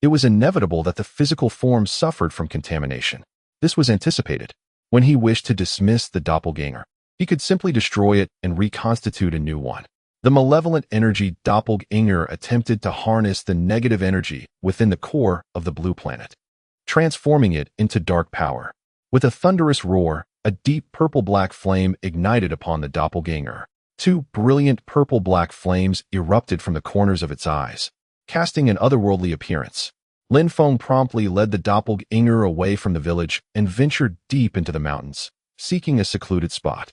it was inevitable that the physical form suffered from contamination. This was anticipated. When he wished to dismiss the doppelganger, he could simply destroy it and reconstitute a new one. The malevolent energy doppelganger attempted to harness the negative energy within the core of the blue planet, transforming it into dark power. With a thunderous roar, a deep purple-black flame ignited upon the doppelganger. 2 brilliant purple-black flames erupted from the corners of its eyes, casting an otherworldly appearance. Lin Feng promptly led the doppelganger away from the village and ventured deep into the mountains, seeking a secluded spot.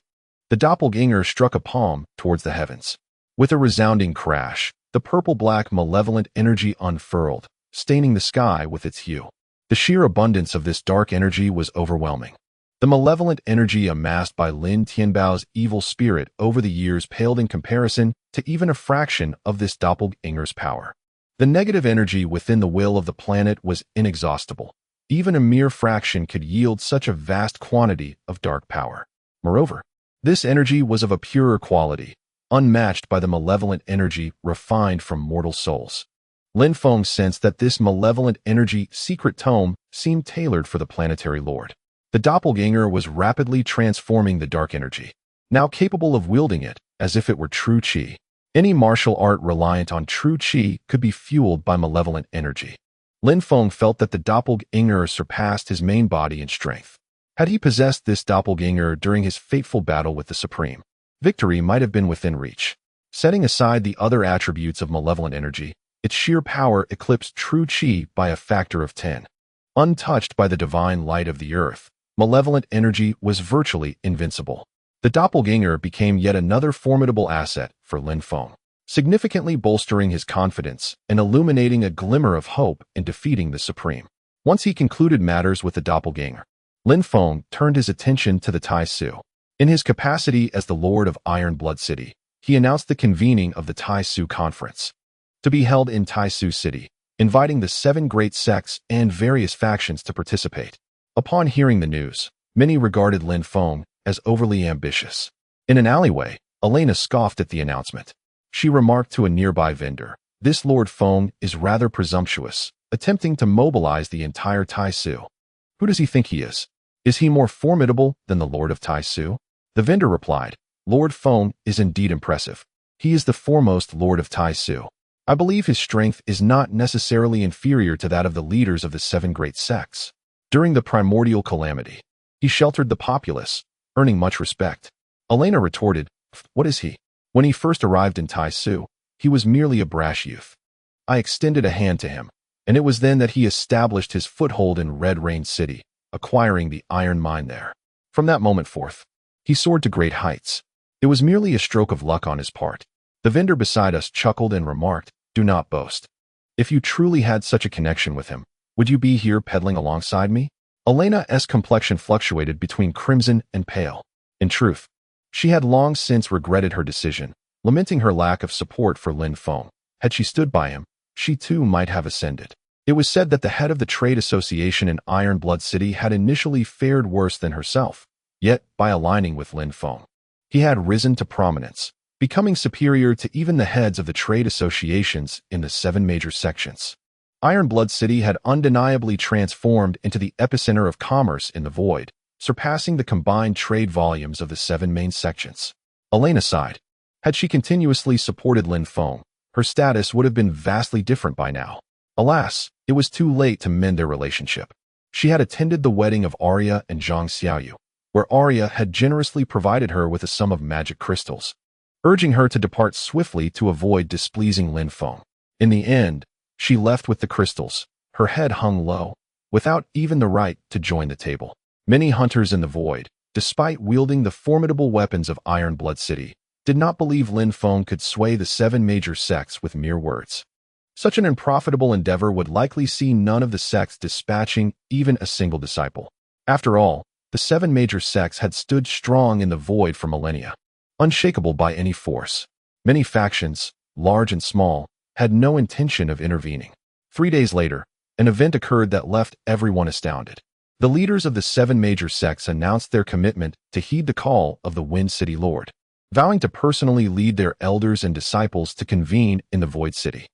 The doppelganger struck a palm towards the heavens. With a resounding crash, the purple-black malevolent energy unfurled, staining the sky with its hue. The sheer abundance of this dark energy was overwhelming. The malevolent energy amassed by Lin Tianbao's evil spirit over the years paled in comparison to even a fraction of this doppelganger's power. The negative energy within the will of the planet was inexhaustible. Even a mere fraction could yield such a vast quantity of dark power. Moreover, this energy was of a purer quality, unmatched by the malevolent energy refined from mortal souls. Lin Feng sensed that this malevolent energy secret tome seemed tailored for the planetary lord. The doppelganger was rapidly transforming the dark energy, now capable of wielding it as if it were true qi. Any martial art reliant on true qi could be fueled by malevolent energy. Lin Feng felt that the doppelganger surpassed his main body in strength. Had he possessed this doppelganger during his fateful battle with the Supreme, victory might have been within reach. Setting aside the other attributes of malevolent energy, Its sheer power eclipsed true qi by a factor of 10. Untouched by the divine light of the earth, malevolent energy was virtually invincible. The doppelganger became yet another formidable asset for Lin Feng, significantly bolstering his confidence and illuminating a glimmer of hope in defeating the Supreme. Once he concluded matters with the doppelganger, Lin Feng turned his attention to the Tai Su. In his capacity as the Lord of Iron Blood City, he announced the convening of the Tai Su Conference, to be held in Tai Su City, inviting the 7 great sects and various factions to participate. Upon hearing the news, many regarded Lin Feng as overly ambitious. In an alleyway, Elena scoffed at the announcement. She remarked to a nearby vendor, "This Lord Feng is rather presumptuous, attempting to mobilize the entire Tai Su. Who does he think he is? Is he more formidable than the Lord of Tai Su?" The vendor replied, "Lord Feng is indeed impressive. He is the foremost Lord of Tai Su. I believe his strength is not necessarily inferior to that of the leaders of the 7 great sects. During the primordial calamity, he sheltered the populace, earning much respect." Elena retorted, "What is he? When he first arrived in Tai Su, he was merely a brash youth. I extended a hand to him, and it was then that he established his foothold in Red Rain City, acquiring the iron mine there. From that moment forth, he soared to great heights. It was merely a stroke of luck on his part." The vendor beside us chuckled and remarked, "Do not boast. If you truly had such a connection with him, would you be here peddling alongside me?" Elena's complexion fluctuated between crimson and pale. In truth, she had long since regretted her decision, lamenting her lack of support for Lin Feng. Had she stood by him, she too might have ascended. It was said that the head of the trade association in Iron Blood City had initially fared worse than herself, yet by aligning with Lin Feng, he had risen to prominence, becoming superior to even the heads of the trade associations in the 7 major sections. Iron Blood City had undeniably transformed into the epicenter of commerce in the void, surpassing the combined trade volumes of the 7 main sections. Elena sighed. Had she continuously supported Lin Feng, her status would have been vastly different by now. Alas, it was too late to mend their relationship. She had attended the wedding of Arya and Zhang Xiaoyu, where Arya had generously provided her with a sum of magic crystals, urging her to depart swiftly to avoid displeasing Lin Feng. In the end, she left with the crystals, her head hung low, without even the right to join the table. Many hunters in the void, despite wielding the formidable weapons of Iron Blood City, did not believe Lin Feng could sway the 7 major sects with mere words. Such an unprofitable endeavor would likely see none of the sects dispatching even a single disciple. After all, the 7 major sects had stood strong in the void for millennia, unshakable by any force. Many factions, large and small, had no intention of intervening. 3 days later, an event occurred that left everyone astounded. The leaders of the 7 major sects announced their commitment to heed the call of the Wind City Lord, vowing to personally lead their elders and disciples to convene in the Void City.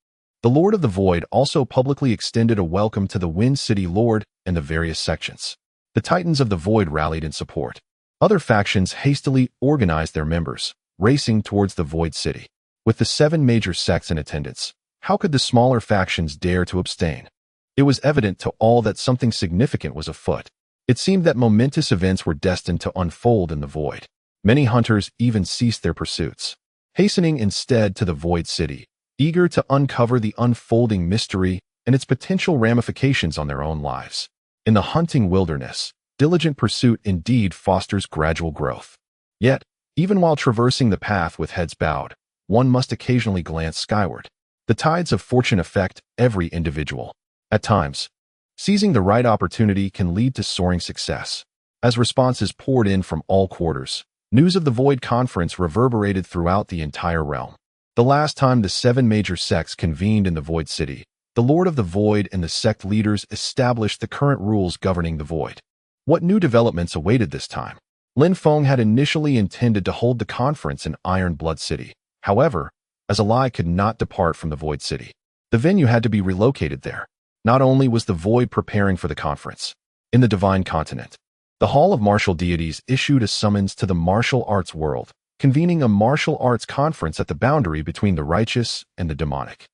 The Lord of the Void also publicly extended a welcome to the Wind City Lord and the various sections. The Titans of the Void rallied in support. Other factions hastily organized their members, racing towards the Void City. With the 7 major sects in attendance, how could the smaller factions dare to abstain? It was evident to all that something significant was afoot. It seemed that momentous events were destined to unfold in the Void. Many hunters even ceased their pursuits, hastening instead to the Void City, eager to uncover the unfolding mystery and its potential ramifications on their own lives. In the hunting wilderness, diligent pursuit indeed fosters gradual growth. Yet, even while traversing the path with heads bowed, one must occasionally glance skyward. The tides of fortune affect every individual. At times, seizing the right opportunity can lead to soaring success. As responses poured in from all quarters, news of the Void Conference reverberated throughout the entire realm. The last time the 7 major sects convened in the Void City, the Lord of the Void and the sect leaders established the current rules governing the Void. What new developments awaited this time? Lin Feng had initially intended to hold the conference in Iron Blood City. However, as Alai could not depart from the Void City, the venue had to be relocated there. Not only was the Void preparing for the conference, in the Divine Continent, the Hall of Martial Deities issued a summons to the martial arts world, convening a martial arts conference at the boundary between the righteous and the demonic.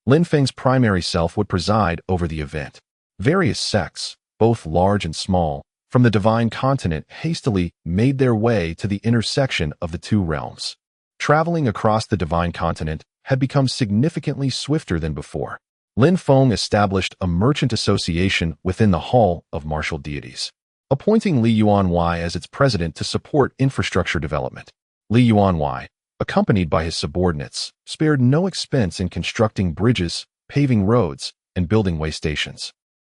Lin Feng's primary self would preside over the event. Various sects, both large and small, from the Divine Continent hastily made their way to the intersection of the 2 realms. traveling across the divine continent had become significantly swifter than before. Lin Feng established a merchant association within the Hall of Martial Deities, appointing Li Yuanwei as its president to support infrastructure development. Li Yuanwei, accompanied by his subordinates, spared no expense in constructing bridges, paving roads, and building way stations.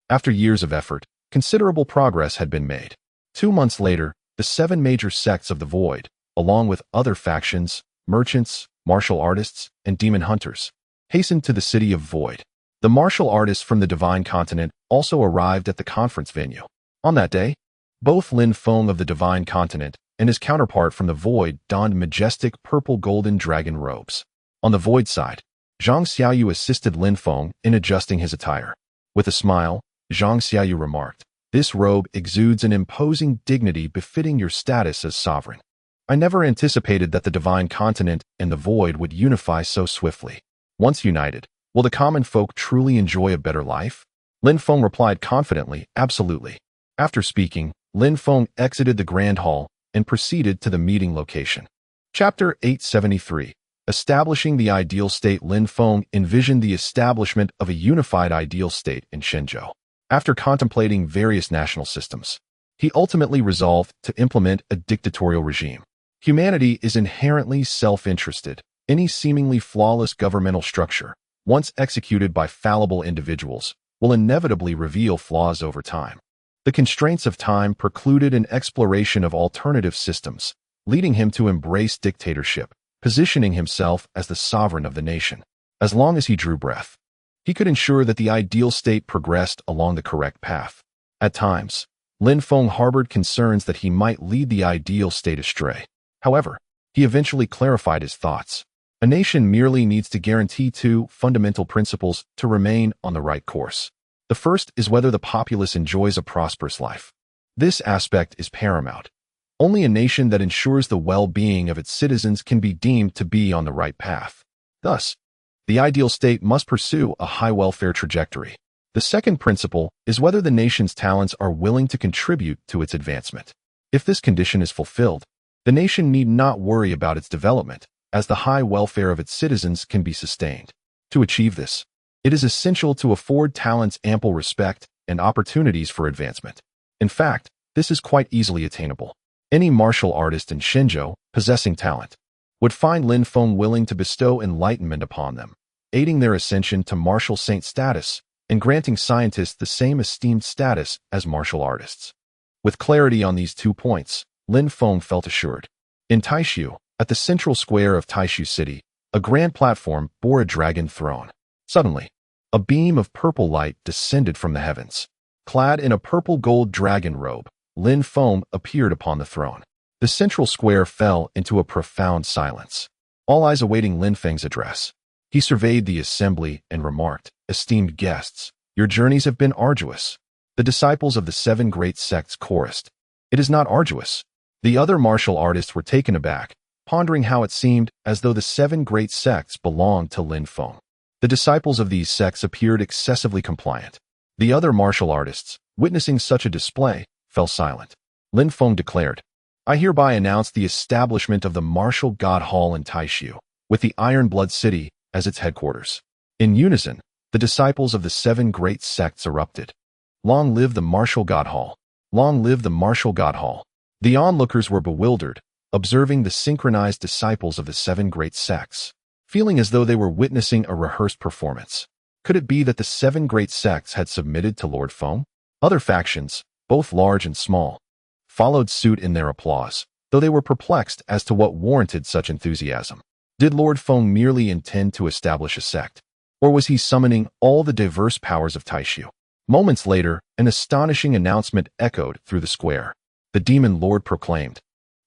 After years of effort, considerable progress had been made. 2 months later, the 7 major sects of the Void, along with other factions, merchants, martial artists, and demon hunters, hastened to the city of Void. The martial artists from the Divine Continent also arrived at the conference venue. On that day, both Lin Feng of the Divine Continent and his counterpart from the Void donned majestic purple-golden dragon robes. On the Void side, Zhang Xiaoyu assisted Lin Feng in adjusting his attire. With a smile, Zhang Xiaoyu remarked, "This robe exudes an imposing dignity befitting your status as sovereign. I never anticipated that the Divine Continent and the Void would unify so swiftly. Once united, will the common folk truly enjoy a better life?" Lin Feng replied confidently, "Absolutely." After speaking, Lin Feng exited the Grand Hall and proceeded to the meeting location. Chapter 873. Establishing the Ideal State. Lin Feng envisioned the establishment of a unified ideal state in Shenzhou. After contemplating various national systems, he ultimately resolved to implement a dictatorial regime. Humanity is inherently self-interested. Any seemingly flawless governmental structure, once executed by fallible individuals, will inevitably reveal flaws over time. The constraints of time precluded an exploration of alternative systems, leading him to embrace dictatorship, positioning himself as the sovereign of the nation. As long as he drew breath, he could ensure that the ideal state progressed along the correct path. At times, Lin Feng harbored concerns that he might lead the ideal state astray. However, he eventually clarified his thoughts. A nation merely needs to guarantee 2 fundamental principles to remain on the right course. The first is whether the populace enjoys a prosperous life. This aspect is paramount. Only a nation that ensures the well-being of its citizens can be deemed to be on the right path. Thus, the ideal state must pursue a high welfare trajectory. The second principle is whether the nation's talents are willing to contribute to its advancement. If this condition is fulfilled, the nation need not worry about its development, as the high welfare of its citizens can be sustained. To achieve this, it is essential to afford talents ample respect and opportunities for advancement. In fact, this is quite easily attainable. Any martial artist in Shenzhou possessing talent would find Lin Feng willing to bestow enlightenment upon them, aiding their ascension to martial saint status and granting scientists the same esteemed status as martial artists. With clarity on these 2 points, Lin Feng felt assured. In Taishu, at the central square of Taishu City, a grand platform bore a dragon throne. Suddenly, a beam of purple light descended from the heavens. Clad in a purple-gold dragon robe, Lin Feng appeared upon the throne. The central square fell into a profound silence, all eyes awaiting Lin Feng's address. He surveyed the assembly and remarked, "Esteemed guests, your journeys have been arduous." The disciples of the 7 great sects chorused, "It is not arduous." The other martial artists were taken aback, pondering how it seemed as though the 7 great sects belonged to Lin Feng. The disciples of these sects appeared excessively compliant. The other martial artists, witnessing such a display, fell silent. Lin Feng declared, "I hereby announce the establishment of the Martial God Hall in Taishu, with the Iron Blood City as its headquarters." In unison, the disciples of the 7 great sects erupted. "Long live the Martial God Hall! Long live the Martial God Hall!" The onlookers were bewildered, observing the synchronized disciples of the 7 great sects, feeling as though they were witnessing a rehearsed performance. Could it be that the 7 great sects had submitted to Lord Feng? Other factions, both large and small, followed suit in their applause, though they were perplexed as to what warranted such enthusiasm. Did Lord Feng merely intend to establish a sect, or was he summoning all the diverse powers of Taishu? Moments later, an astonishing announcement echoed through the square. The demon lord proclaimed,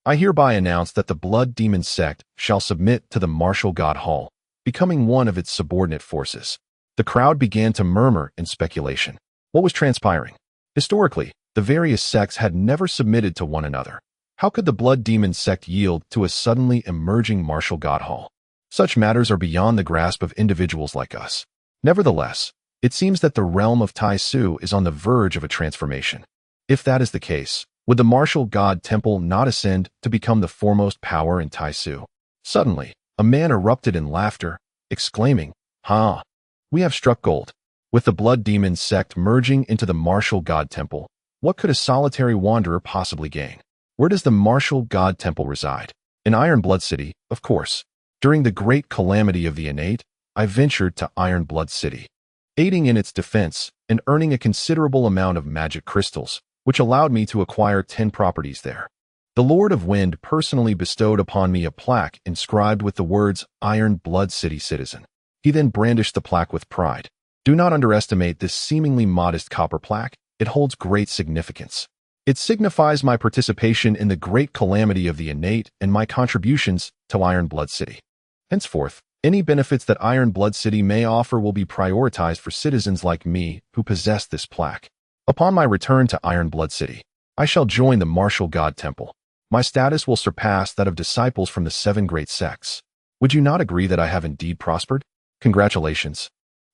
"I hereby announce that the Blood Demon sect shall submit to the Martial God Hall, becoming one of its subordinate forces." The crowd began to murmur in speculation. What was transpiring? Historically, the various sects had never submitted to one another. How could the Blood Demon sect yield to a suddenly emerging Martial God Hall? Such matters are beyond the grasp of individuals like us. Nevertheless, it seems that the realm of Taisu is on the verge of a transformation. If that is the case, would the Martial God Temple not ascend to become the foremost power in Taisu? Suddenly, a man erupted in laughter, exclaiming, "Ha! We have struck gold." With the blood demon sect merging into the martial god temple, what could a solitary wanderer possibly gain? Where does the martial god temple reside? In Iron Blood City, of course. During the great calamity of the innate, I ventured to Iron Blood City, aiding in its defense and earning a considerable amount of magic crystals, which allowed me to acquire 10 properties there. The Lord of Wind personally bestowed upon me a plaque inscribed with the words Iron Blood City Citizen. He then brandished the plaque with pride. Do not underestimate this seemingly modest copper plaque. It holds great significance. It signifies my participation in the great calamity of the innate and my contributions to Iron Blood City. Henceforth, any benefits that Iron Blood City may offer will be prioritized for citizens like me who possess this plaque. Upon my return to Iron Blood City, I shall join the Martial God Temple. My status will surpass that of disciples from the 7 great sects. Would you not agree that I have indeed prospered? Congratulations.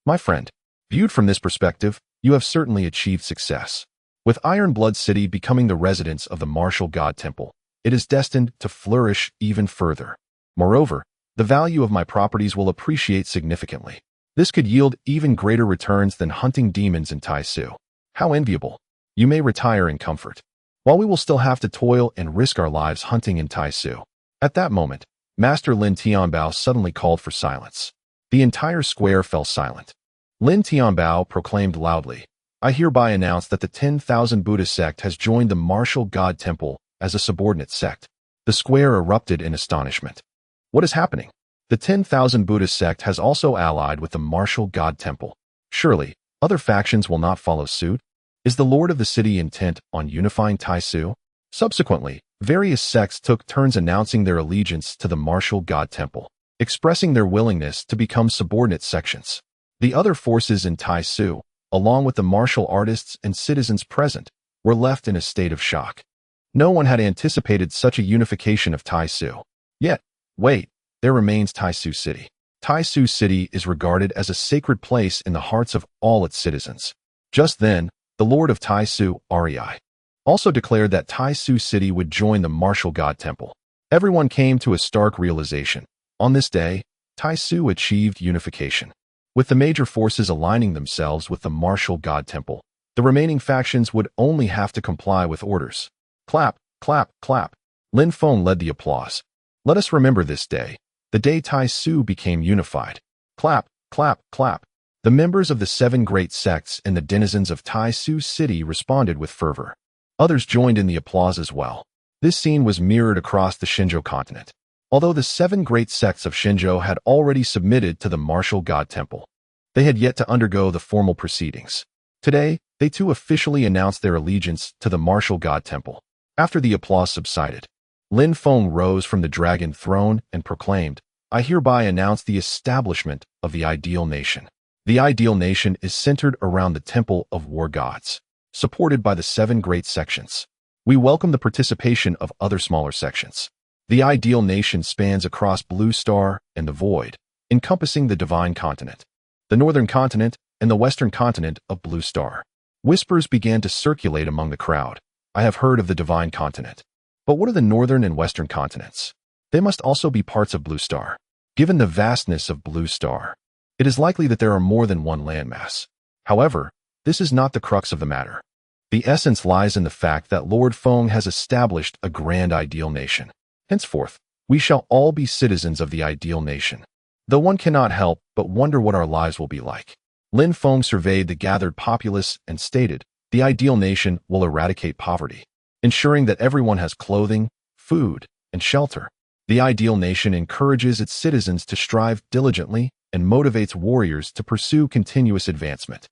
My friend, viewed from this perspective, you have certainly achieved success. With Iron Blood City becoming the residence of the Martial God Temple, it is destined to flourish even further. Moreover, the value of my properties will appreciate significantly. This could yield even greater returns than hunting demons in Taisu. How enviable. You may retire in comfort, while we will still have to toil and risk our lives hunting in Taisu. At that moment, Master Lin Tianbao suddenly called for silence. The entire square fell silent. Lin Tianbao proclaimed loudly, "I hereby announce that the 10,000 Buddha sect has joined the Martial God Temple as a subordinate sect." The square erupted in astonishment. What is happening? The 10,000 Buddha sect has also allied with the Martial God Temple. Surely, other factions will not follow suit? Is the Lord of the City intent on unifying Taisu? Subsequently, various sects took turns announcing their allegiance to the Martial God Temple, expressing their willingness to become subordinate sections. The other forces in Taisu, along with the martial artists and citizens present, were left in a state of shock. No one had anticipated such a unification of Taisu. Yet, wait, there remains Taisu City. Taisu City is regarded as a sacred place in the hearts of all its citizens. Just then, the Lord of Taisu, Rei, also declared that Taisu City would join the Martial God Temple. Everyone came to a stark realization. On this day, Taisu achieved unification. With the major forces aligning themselves with the Martial God Temple, the remaining factions would only have to comply with orders. Clap, clap, clap. Lin Feng led the applause. Let us remember this day, the day Taisu became unified. Clap, clap, clap. The members of the 7 great sects and the denizens of Taisu City responded with fervor. Others joined in the applause as well. This scene was mirrored across the Shinjo continent. Although the 7 great sects of Shinjo had already submitted to the Martial God Temple, they had yet to undergo the formal proceedings. Today, they too officially announced their allegiance to the Martial God Temple. After the applause subsided, Lin Feng rose from the dragon throne and proclaimed, "I hereby announce the establishment of the Ideal Nation." The Ideal Nation is centered around the Temple of War Gods, supported by the 7 great sections. We welcome the participation of other smaller sections. The Ideal Nation spans across Blue Star and the Void, encompassing the Divine Continent, the Northern Continent, and the Western Continent of Blue Star. Whispers began to circulate among the crowd. I have heard of the Divine Continent. But what are the Northern and Western continents? They must also be parts of Blue Star. Given the vastness of Blue Star, it is likely that there are more than one landmass. However, this is not the crux of the matter. The essence lies in the fact that Lord Feng has established a grand ideal nation. Henceforth, we shall all be citizens of the Ideal Nation. Though one cannot help but wonder what our lives will be like. Lin Feng surveyed the gathered populace and stated, "The Ideal Nation will eradicate poverty, ensuring that everyone has clothing, food, and shelter. The Ideal Nation encourages its citizens to strive diligently and motivates warriors to pursue continuous advancement.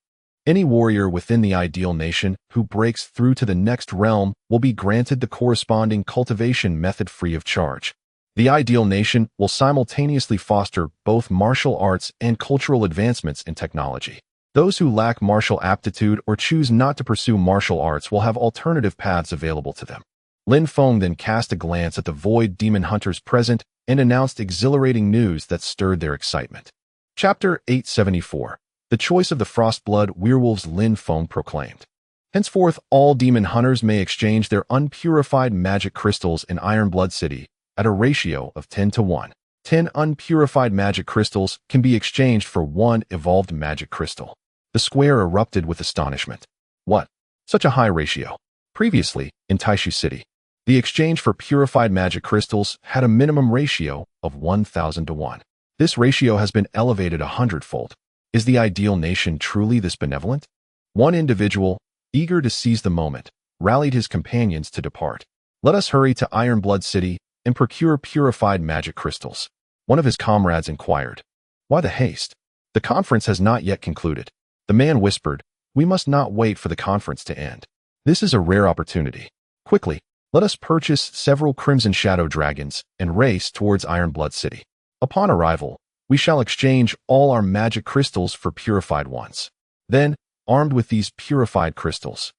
Any warrior within the Ideal Nation who breaks through to the next realm will be granted the corresponding cultivation method free of charge. The Ideal Nation will simultaneously foster both martial arts and cultural advancements in technology. Those who lack martial aptitude or choose not to pursue martial arts will have alternative paths available to them." Lin Feng then cast a glance at the Void Demon Hunters present and announced exhilarating news that stirred their excitement. Chapter 874. The Choice of the Frostblood Werewolves. Lin Feng proclaimed, "Henceforth, all demon hunters may exchange their unpurified magic crystals in Iron Blood City at a ratio of 10 to 1. 10 unpurified magic crystals can be exchanged for 1 evolved magic crystal. The square erupted with astonishment. What? Such a high ratio. Previously, in Taishu City, the exchange for purified magic crystals had a minimum ratio of 1,000 to 1. This ratio has been elevated 100-fold. Is the ideal nation truly this benevolent? One individual, eager to seize the moment, rallied his companions to depart. Let us hurry to Ironblood City and procure purified magic crystals. One of his comrades inquired. Why the haste? The conference has not yet concluded. The man whispered, we must not wait for the conference to end. This is a rare opportunity. Quickly, let us purchase several Crimson Shadow Dragons and race towards Ironblood City. Upon arrival, we shall exchange all our magic crystals for purified ones. Then, armed with these purified crystals,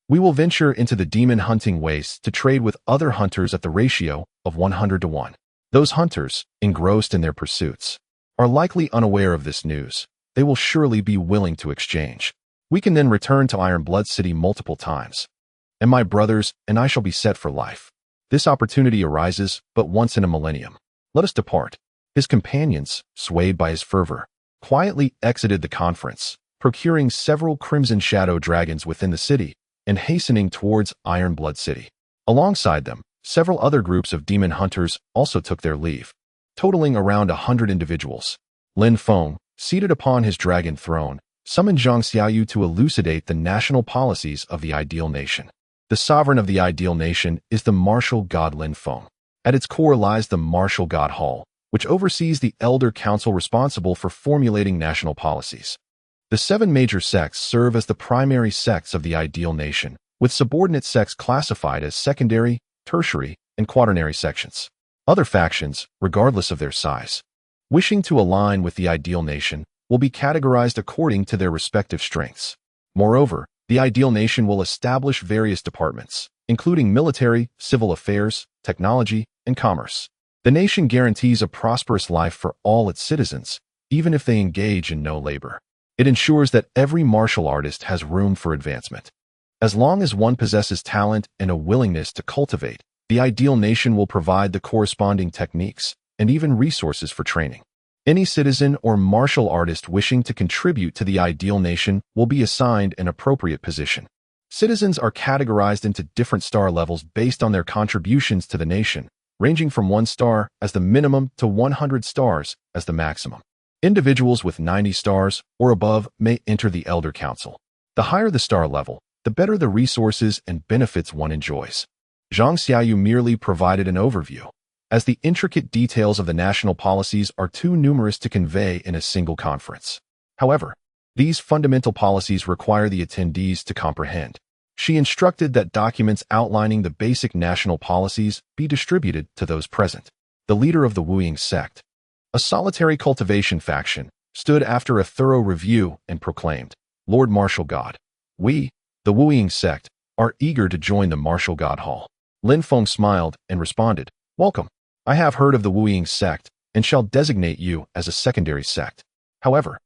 we will venture into the demon hunting wastes to trade with other hunters at the ratio of 100 to 1. Those hunters, engrossed in their pursuits, are likely unaware of this news. They will surely be willing to exchange. We can then return to Ironblood City multiple times, and my brothers and I shall be set for life. This opportunity arises but once in a millennium. Let us depart. His companions, swayed by his fervor, quietly exited the conference, procuring several Crimson Shadow Dragons within the city and hastening towards Ironblood City. Alongside them, several other groups of demon hunters also took their leave, totaling around 100 individuals. Lin Feng, seated upon his dragon throne, summoned Zhang Xiaoyu to elucidate the national policies of the ideal nation. The sovereign of the ideal nation is the martial god Lin Feng. At its core lies the martial god hall, which oversees the elder council responsible for formulating national policies. The 7 major sects serve as the primary sects of the ideal nation, with subordinate sects classified as secondary, tertiary, and quaternary sections. Other factions, regardless of their size, wishing to align with the ideal nation, will be categorized according to their respective strengths. Moreover, the ideal nation will establish various departments, including military, civil affairs, technology, and commerce. The nation guarantees a prosperous life for all its citizens, even if they engage in no labor. It ensures that every martial artist has room for advancement. As long as one possesses talent and a willingness to cultivate, the ideal nation will provide the corresponding techniques and even resources for training. Any citizen or martial artist wishing to contribute to the ideal nation will be assigned an appropriate position. Citizens are categorized into different star levels based on their contributions to the nation, ranging from 1 star as the minimum to 100 stars as the maximum. Individuals with 90 stars or above may enter the Elder Council. The higher the star level, the better the resources and benefits one enjoys. Zhang Xiaoyu merely provided an overview, as the intricate details of the national policies are too numerous to convey in a single conference. However, these fundamental policies require the attendees to comprehend. She instructed that documents outlining the basic national policies be distributed to those present. The leader of the Wuying sect, a solitary cultivation faction, stood after a thorough review and proclaimed, Lord Martial God, we, the Wuying sect, are eager to join the Martial God Hall. Lin Feng smiled and responded, Welcome. I have heard of the Wuying sect and shall designate you as a secondary sect. However,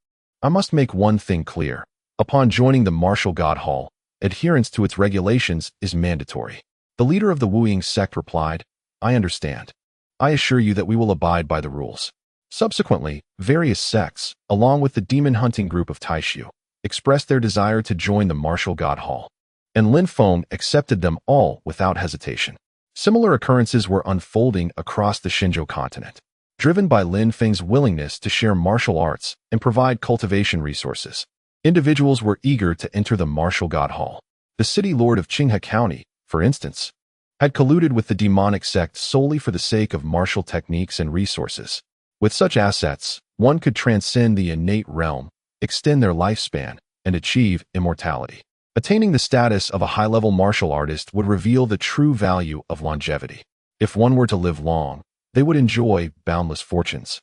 I must make one thing clear. Upon joining the Martial God Hall, adherence to its regulations is mandatory. The leader of the Wuying sect replied, I understand. I assure you that we will abide by the rules. Subsequently, various sects, along with the demon hunting group of Taishu, expressed their desire to join the Martial God Hall, and Lin Feng accepted them all without hesitation. Similar occurrences were unfolding across the Xinzhou continent, driven by Lin Feng's willingness to share martial arts and provide cultivation resources. Individuals were eager to enter the Martial God Hall. The city lord of Qinghe County, for instance, had colluded with the demonic sect solely for the sake of martial techniques and resources. With such assets, one could transcend the innate realm, extend their lifespan, and achieve immortality. Attaining the status of a high-level martial artist would reveal the true value of longevity. If one were to live long, they would enjoy boundless fortunes,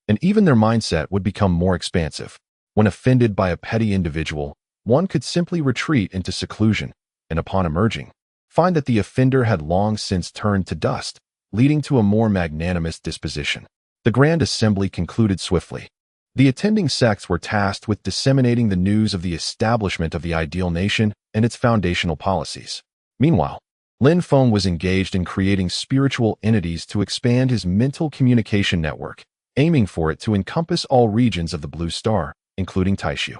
and even their mindset would become more expansive. When offended by a petty individual, one could simply retreat into seclusion, and upon emerging, find that the offender had long since turned to dust, leading to a more magnanimous disposition. The Grand Assembly concluded swiftly. The attending sects were tasked with disseminating the news of the establishment of the ideal nation and its foundational policies. Meanwhile, Lin Feng was engaged in creating spiritual entities to expand his mental communication network aiming for it to encompass all regions of the Blue Star, including Taishu.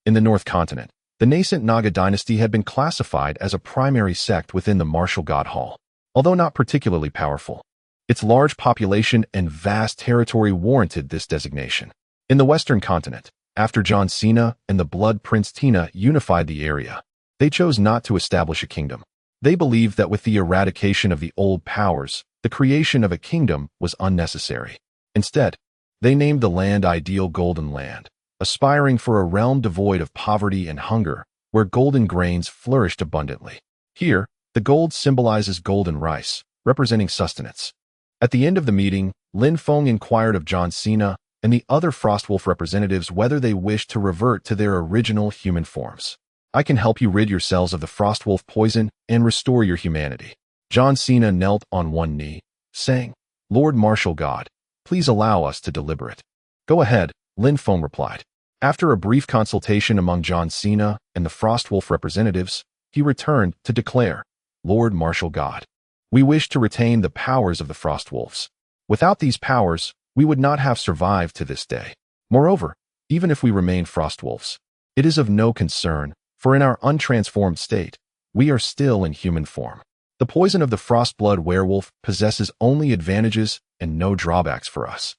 In the North Continent, the nascent Naga dynasty had been classified as a primary sect within the martial god hall, although not particularly powerful. Its large population and vast territory warranted this designation. In the Western Continent, after John Cena and the Blood Prince Tina unified the area, they chose not to establish a kingdom. They believed that with the eradication of the old powers, the creation of a kingdom was unnecessary. Instead, they named the land Ideal Golden Land, aspiring for a realm devoid of poverty and hunger, where golden grains flourished abundantly. Here, the gold symbolizes golden rice, representing sustenance. At the end of the meeting, Lin Feng inquired of John Cena and the other Frostwolf representatives whether they wished to revert to their original human forms. I can help you rid yourselves of the Frostwolf poison and restore your humanity. John Cena knelt on one knee, saying, Lord Martial God, please allow us to deliberate. Go ahead, Lin Feng replied. After a brief consultation among John Cena and the Frostwolf representatives, he returned to declare, Lord Martial God, we wish to retain the powers of the Frostwolves. Without these powers, we would not have survived to this day. Moreover, even if we remain Frostwolves, it is of no concern, for in our untransformed state, we are still in human form. The poison of the Frostblood werewolf possesses only advantages and no drawbacks for us.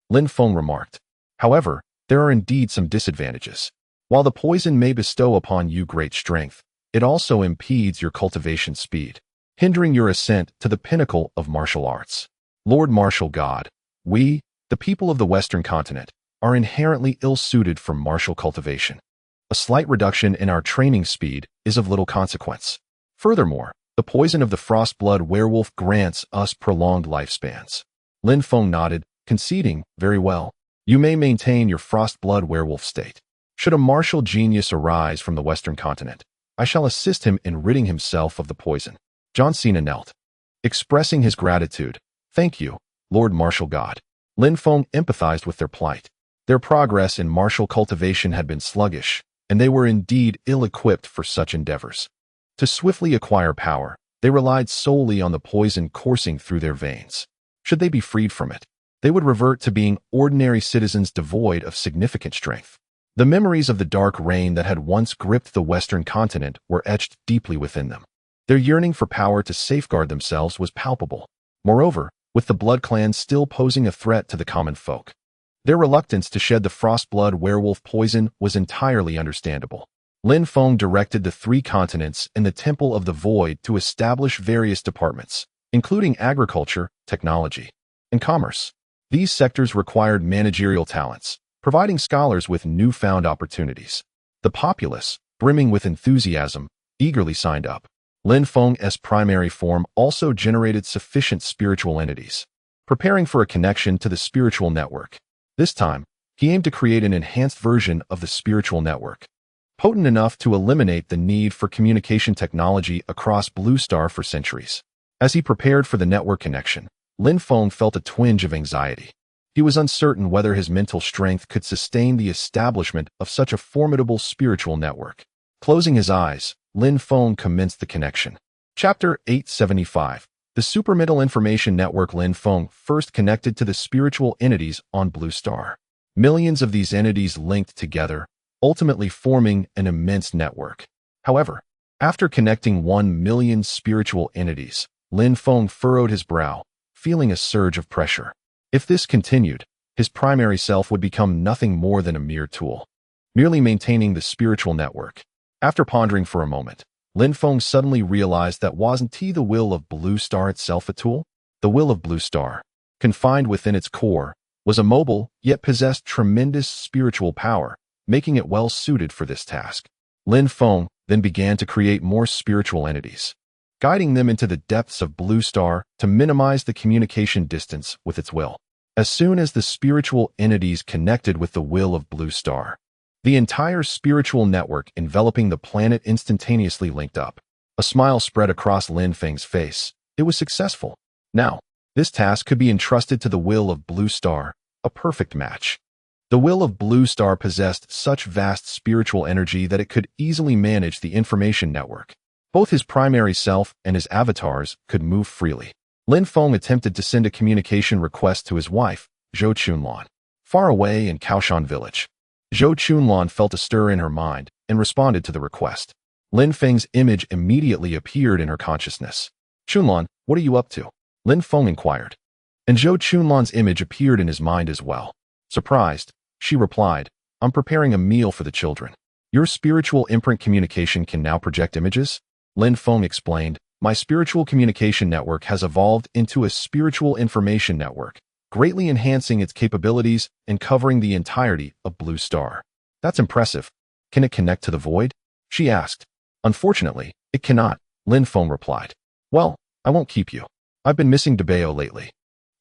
Lin Feng remarked. However, there are indeed some disadvantages. While the poison may bestow upon you great strength, it also impedes your cultivation speed, hindering your ascent to the pinnacle of martial arts. Lord Martial God, we, the people of the Western Continent, are inherently ill-suited for martial cultivation. A slight reduction in our training speed is of little consequence. Furthermore, the poison of the Frostblood werewolf grants us prolonged lifespans. Lin Feng nodded, conceding, very well. You may maintain your Frostblood werewolf state. Should a martial genius arise from the Western Continent, I shall assist him in ridding himself of the poison. John Cena knelt, expressing his gratitude. Thank you, Lord Martial God. Lin Feng empathized with their plight. Their progress in martial cultivation had been sluggish, and they were indeed ill-equipped for such endeavors. To swiftly acquire power, they relied solely on the poison coursing through their veins. Should they be freed from it, they would revert to being ordinary citizens devoid of significant strength. The memories of the dark reign that had once gripped the Western Continent were etched deeply within them. Their yearning for power to safeguard themselves was palpable. Moreover, with the Blood Clan still posing a threat to the common folk, their reluctance to shed the Frostblood werewolf poison was entirely understandable. Lin Feng directed the 3 continents and the Temple of the Void to establish various departments, including agriculture, technology, and commerce. These sectors required managerial talents, providing scholars with newfound opportunities. The populace, brimming with enthusiasm, eagerly signed up. Lin Feng's primary form also generated sufficient spiritual entities, preparing for a connection to the spiritual network. This time, he aimed to create an enhanced version of the spiritual network, potent enough to eliminate the need for communication technology across Blue Star for centuries. As he prepared for the network connection, Lin Feng felt a twinge of anxiety. He was uncertain whether his mental strength could sustain the establishment of such a formidable spiritual network. Closing his eyes, Lin Feng commenced the connection. Chapter 875. The Supermental Information Network. Lin Feng first connected to the spiritual entities on Blue Star. Millions of these entities linked together, ultimately forming an immense network. However, after connecting 1 million spiritual entities, Lin Feng furrowed his brow, feeling a surge of pressure. If this continued, his primary self would become nothing more than a mere tool, merely maintaining the spiritual network. After pondering for a moment, Lin Feng suddenly realized that wasn't the will of Blue Star itself a tool? The will of Blue Star, confined within its core, was immobile yet possessed tremendous spiritual power, making it well suited for this task. Lin Feng then began to create more spiritual entities, guiding them into the depths of Blue Star to minimize the communication distance with its will. As soon as the spiritual entities connected with the will of Blue Star, the entire spiritual network enveloping the planet instantaneously linked up. A smile spread across Lin Feng's face. It was successful. Now, this task could be entrusted to the will of Blue Star, a perfect match. The will of Blue Star possessed such vast spiritual energy that it could easily manage the information network. Both his primary self and his avatars could move freely. Lin Feng attempted to send a communication request to his wife, Zhou Chunlan. Far away in Kaoshan village, Zhou Chunlan felt a stir in her mind and responded to the request. Lin Feng's image immediately appeared in her consciousness. Chunlan, what are you up to? Lin Feng inquired. And Zhou Chunlan's image appeared in his mind as well. Surprised, she replied, I'm preparing a meal for the children. Your spiritual imprint communication can now project images? Lin Feng explained, my spiritual communication network has evolved into a spiritual information network, greatly enhancing its capabilities and covering the entirety of Blue Star. That's impressive. Can it connect to the void? She asked. Unfortunately, it cannot, Lin Feng replied. Well, I won't keep you. I've been missing Debao lately.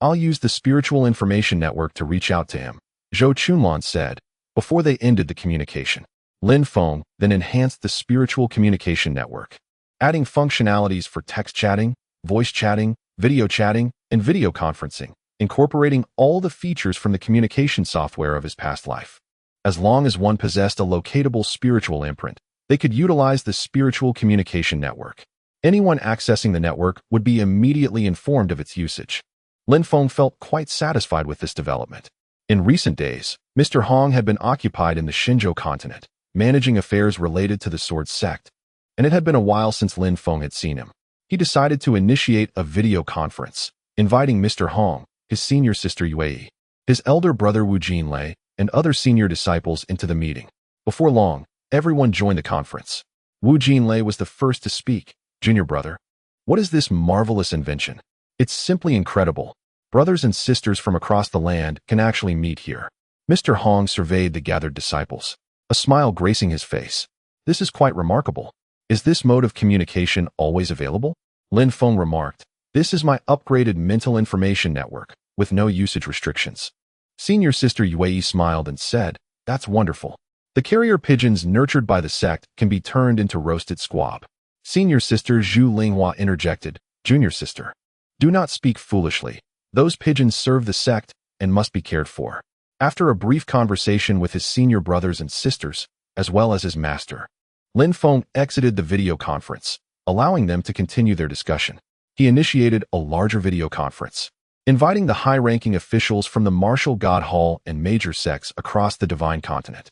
I'll use the spiritual information network to reach out to him, Zhou Chunlan said, before they ended the communication. Lin Feng then enhanced the spiritual communication network, adding functionalities for text chatting, voice chatting, video chatting, and video conferencing, incorporating all the features from the communication software of his past life. As long as one possessed a locatable spiritual imprint, they could utilize the spiritual communication network. Anyone accessing the network would be immediately informed of its usage. Lin Feng felt quite satisfied with this development. In recent days, Mr. Hong had been occupied in the Xinzhou continent, managing affairs related to the Sword Sect, and it had been a while since Lin Feng had seen him. He decided to initiate a video conference, inviting Mr. Hong, his senior sister Yue, his elder brother Wu Jinlei, and other senior disciples into the meeting. Before long, everyone joined the conference. Wu Jinlei was the first to speak. Junior brother, what is this marvelous invention? It's simply incredible. Brothers and sisters from across the land can actually meet here. Mr. Hong surveyed the gathered disciples, a smile gracing his face. This is quite remarkable. Is this mode of communication always available? Lin Feng remarked, this is my upgraded mental information network, with no usage restrictions. Senior sister Yue smiled and said, that's wonderful. The carrier pigeons nurtured by the sect can be turned into roasted squab. Senior sister Zhu Linghua interjected, junior sister, do not speak foolishly. Those pigeons serve the sect and must be cared for. After a brief conversation with his senior brothers and sisters, as well as his master, Lin Feng exited the video conference, allowing them to continue their discussion. He initiated a larger video conference, inviting the high-ranking officials from the Martial God Hall and major sects across the Divine Continent.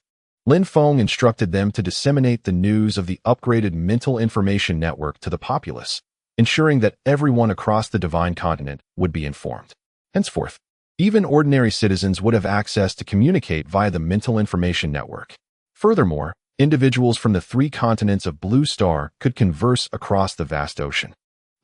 Lin Feng instructed them to disseminate the news of the upgraded mental information network to the populace, ensuring that everyone across the Divine Continent would be informed. Henceforth, even ordinary citizens would have access to communicate via the mental information network. Furthermore, individuals from the 3 continents of Blue Star could converse across the vast ocean.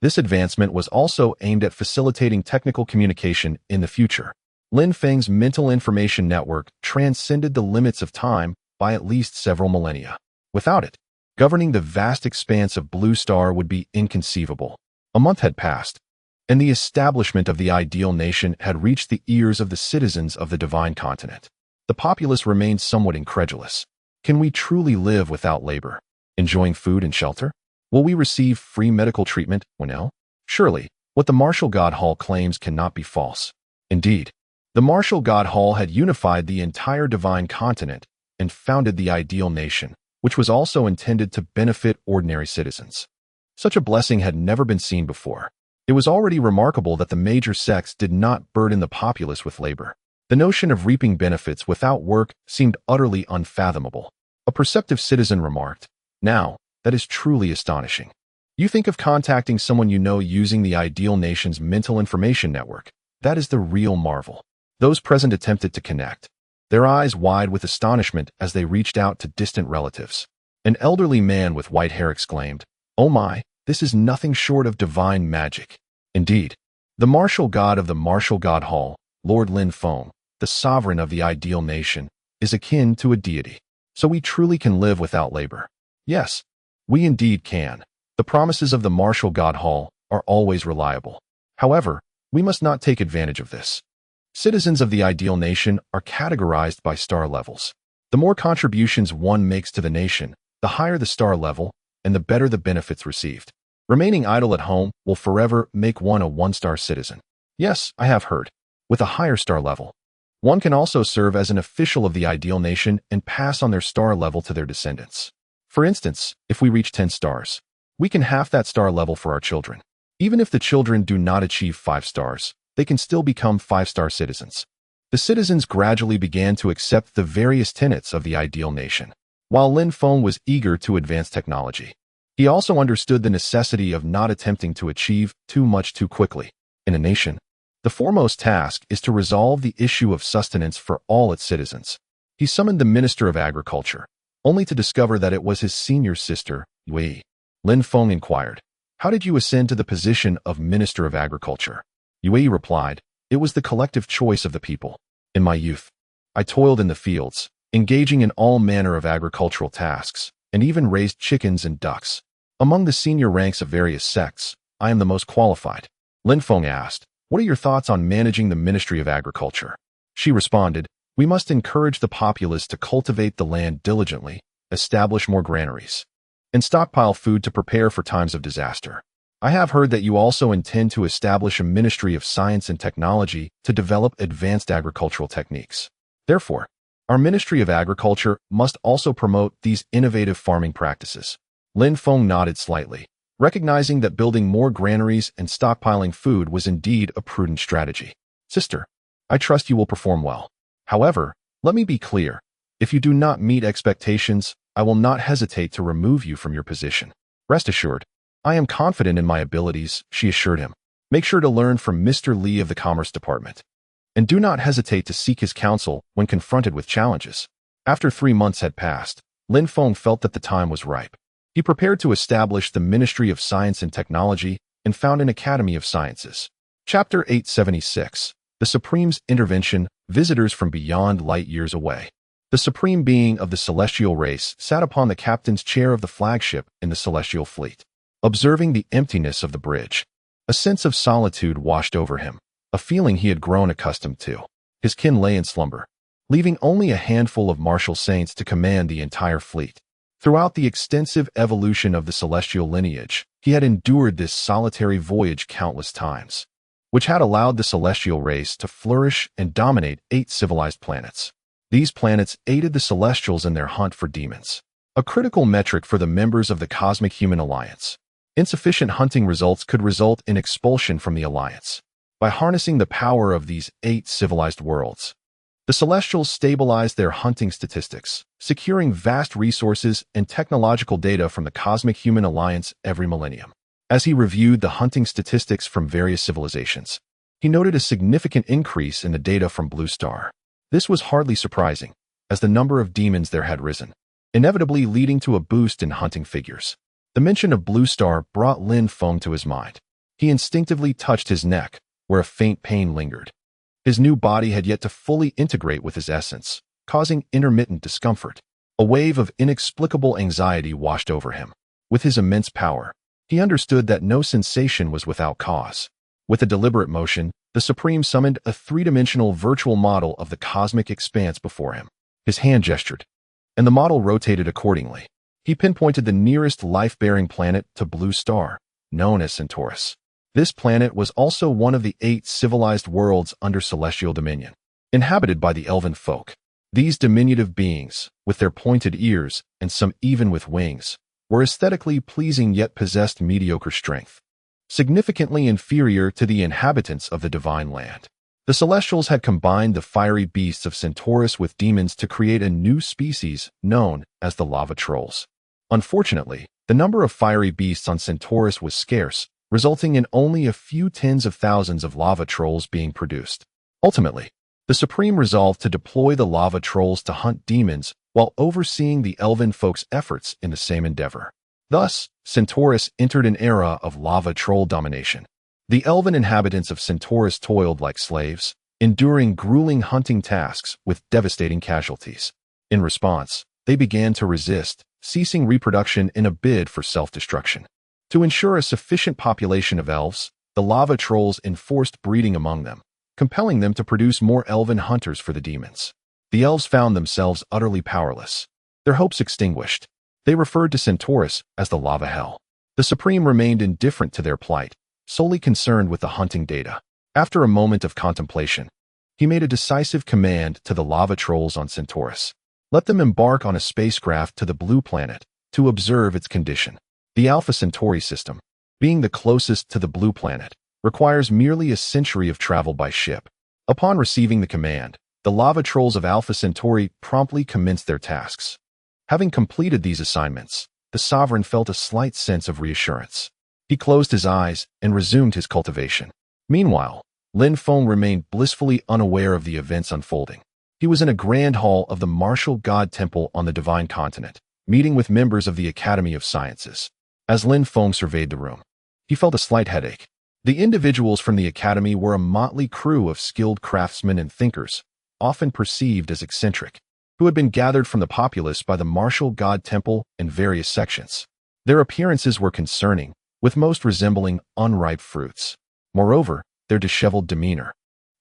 This advancement was also aimed at facilitating technical communication in the future. Lin Feng's mental information network transcended the limits of time by at least several millennia. Without it, governing the vast expanse of Blue Star would be inconceivable. A month had passed, and the establishment of the ideal nation had reached the ears of the citizens of the Divine Continent. The populace remained somewhat incredulous. Can we truly live without labor, enjoying food and shelter? Will we receive free medical treatment when ill? Surely, what the Martial God Hall claims cannot be false. Indeed, the Martial God Hall had unified the entire Divine Continent and founded the ideal nation, which was also intended to benefit ordinary citizens. Such a blessing had never been seen before. It was already remarkable that the major sects did not burden the populace with labor. The notion of reaping benefits without work seemed utterly unfathomable. A perceptive citizen remarked, now, that is truly astonishing. You think of contacting someone you know using the ideal nation's mental information network. That is the real marvel. Those present attempted to connect, their eyes wide with astonishment as they reached out to distant relatives. An elderly man with white hair exclaimed, oh my, this is nothing short of divine magic. Indeed, the martial god of the Martial God Hall, Lord Lin Feng, the sovereign of the ideal nation, is akin to a deity. So we truly can live without labor. Yes, we indeed can. The promises of the Martial God Hall are always reliable. However, we must not take advantage of this. Citizens of the ideal nation are categorized by star levels. The more contributions one makes to the nation, the higher the star level, and the better the benefits received. Remaining idle at home will forever make one a 1-star citizen. Yes, I have heard. With a higher star level, one can also serve as an official of the ideal nation and pass on their star level to their descendants. For instance, if we reach 10 stars, we can half that star level for our children. Even if the children do not achieve 5 stars, they can still become 5-star citizens. The The citizens gradually began to accept the various tenets of the ideal nation. While Lin Feng was eager to advance technology, he also understood the necessity of not attempting to achieve too much too quickly. In a nation, the foremost task is to resolve the issue of sustenance for all its citizens. He summoned the Minister of Agriculture, only to discover that it was his senior sister, Yue. Lin Feng inquired, "How did you ascend to the position of Minister of Agriculture?" Yue replied, "It was the collective choice of the people. In my youth, I toiled in the fields, engaging in all manner of agricultural tasks, and even raised chickens and ducks. Among the senior ranks of various sects, I am the most qualified." Lin Feng asked, "What are your thoughts on managing the Ministry of Agriculture?" She responded, "We must encourage the populace to cultivate the land diligently, establish more granaries, and stockpile food to prepare for times of disaster. I have heard that you also intend to establish a Ministry of Science and Technology to develop advanced agricultural techniques. Therefore, our Ministry of Agriculture must also promote these innovative farming practices." Lin Feng nodded slightly, recognizing that building more granaries and stockpiling food was indeed a prudent strategy. "Sister, I trust you will perform well. However, let me be clear. If you do not meet expectations, I will not hesitate to remove you from your position." "Rest assured, I am confident in my abilities," she assured him. "Make sure to learn from Mr. Li of the Commerce Department, and do not hesitate to seek his counsel when confronted with challenges." After 3 months had passed, Lin Feng felt that the time was ripe. He prepared to establish the Ministry of Science and Technology and found an Academy of Sciences. Chapter 876. The Supreme's Intervention, Visitors from Beyond Light Years Away. The Supreme Being of the Celestial Race sat upon the captain's chair of the flagship in the Celestial Fleet. Observing the emptiness of the bridge, a sense of solitude washed over him, a feeling he had grown accustomed to. His kin lay in slumber, leaving only a handful of martial saints to command the entire fleet. Throughout the extensive evolution of the celestial lineage, he had endured this solitary voyage countless times, which had allowed the celestial race to flourish and dominate 8 civilized planets. These planets aided the Celestials in their hunt for demons, a critical metric for the members of the Cosmic Human Alliance. Insufficient hunting results could result in expulsion from the Alliance. By harnessing the power of these 8 civilized worlds, the Celestials stabilized their hunting statistics, securing vast resources and technological data from the Cosmic Human Alliance every millennium. As he reviewed the hunting statistics from various civilizations, he noted a significant increase in the data from Blue Star. This was hardly surprising, as the number of demons there had risen, inevitably leading to a boost in hunting figures. The mention of Blue Star brought Lin Feng to his mind. He instinctively touched his neck, where a faint pain lingered. His new body had yet to fully integrate with his essence, causing intermittent discomfort. A wave of inexplicable anxiety washed over him. With his immense power, he understood that no sensation was without cause. With a deliberate motion, the Supreme summoned a 3-dimensional virtual model of the cosmic expanse before him. His hand gestured, and the model rotated accordingly. He pinpointed the nearest life-bearing planet to Blue Star, known as Centaurus. This planet was also one of the 8 civilized worlds under celestial dominion, inhabited by the elven folk. These diminutive beings, with their pointed ears and some even with wings, were aesthetically pleasing yet possessed mediocre strength, significantly inferior to the inhabitants of the divine land. The Celestials had combined the fiery beasts of Centaurus with demons to create a new species known as the lava trolls. Unfortunately, the number of fiery beasts on Centaurus was scarce, resulting in only a few tens of thousands of lava trolls being produced. Ultimately, the Supreme resolved to deploy the lava trolls to hunt demons while overseeing the elven folks' efforts in the same endeavor. Thus, Centaurus entered an era of lava troll domination. The elven inhabitants of Centaurus toiled like slaves, enduring grueling hunting tasks with devastating casualties. In response, they began to resist, ceasing reproduction in a bid for self-destruction. To ensure a sufficient population of elves, the lava trolls enforced breeding among them, compelling them to produce more elven hunters for the demons. The elves found themselves utterly powerless, their hopes extinguished. They referred to Centaurus as the lava hell. The Supreme remained indifferent to their plight, solely concerned with the hunting data. After a moment of contemplation, he made a decisive command to the lava trolls on Centaurus. Let them embark on a spacecraft to the blue planet to observe its condition. The Alpha Centauri system, being the closest to the blue planet, requires merely a century of travel by ship. Upon receiving the command, the lava trolls of Alpha Centauri promptly commenced their tasks. Having completed these assignments, the sovereign felt a slight sense of reassurance. He closed his eyes and resumed his cultivation. Meanwhile, Lin Feng remained blissfully unaware of the events unfolding. He was in a grand hall of the martial god temple on the Divine Continent, meeting with members of the Academy of Sciences. As Lin Feng surveyed the room, he felt a slight headache. The individuals from the Academy were a motley crew of skilled craftsmen and thinkers, often perceived as eccentric, who had been gathered from the populace by the martial god temple in various sections. Their appearances were concerning, with most resembling unripe fruits. Moreover, their disheveled demeanor,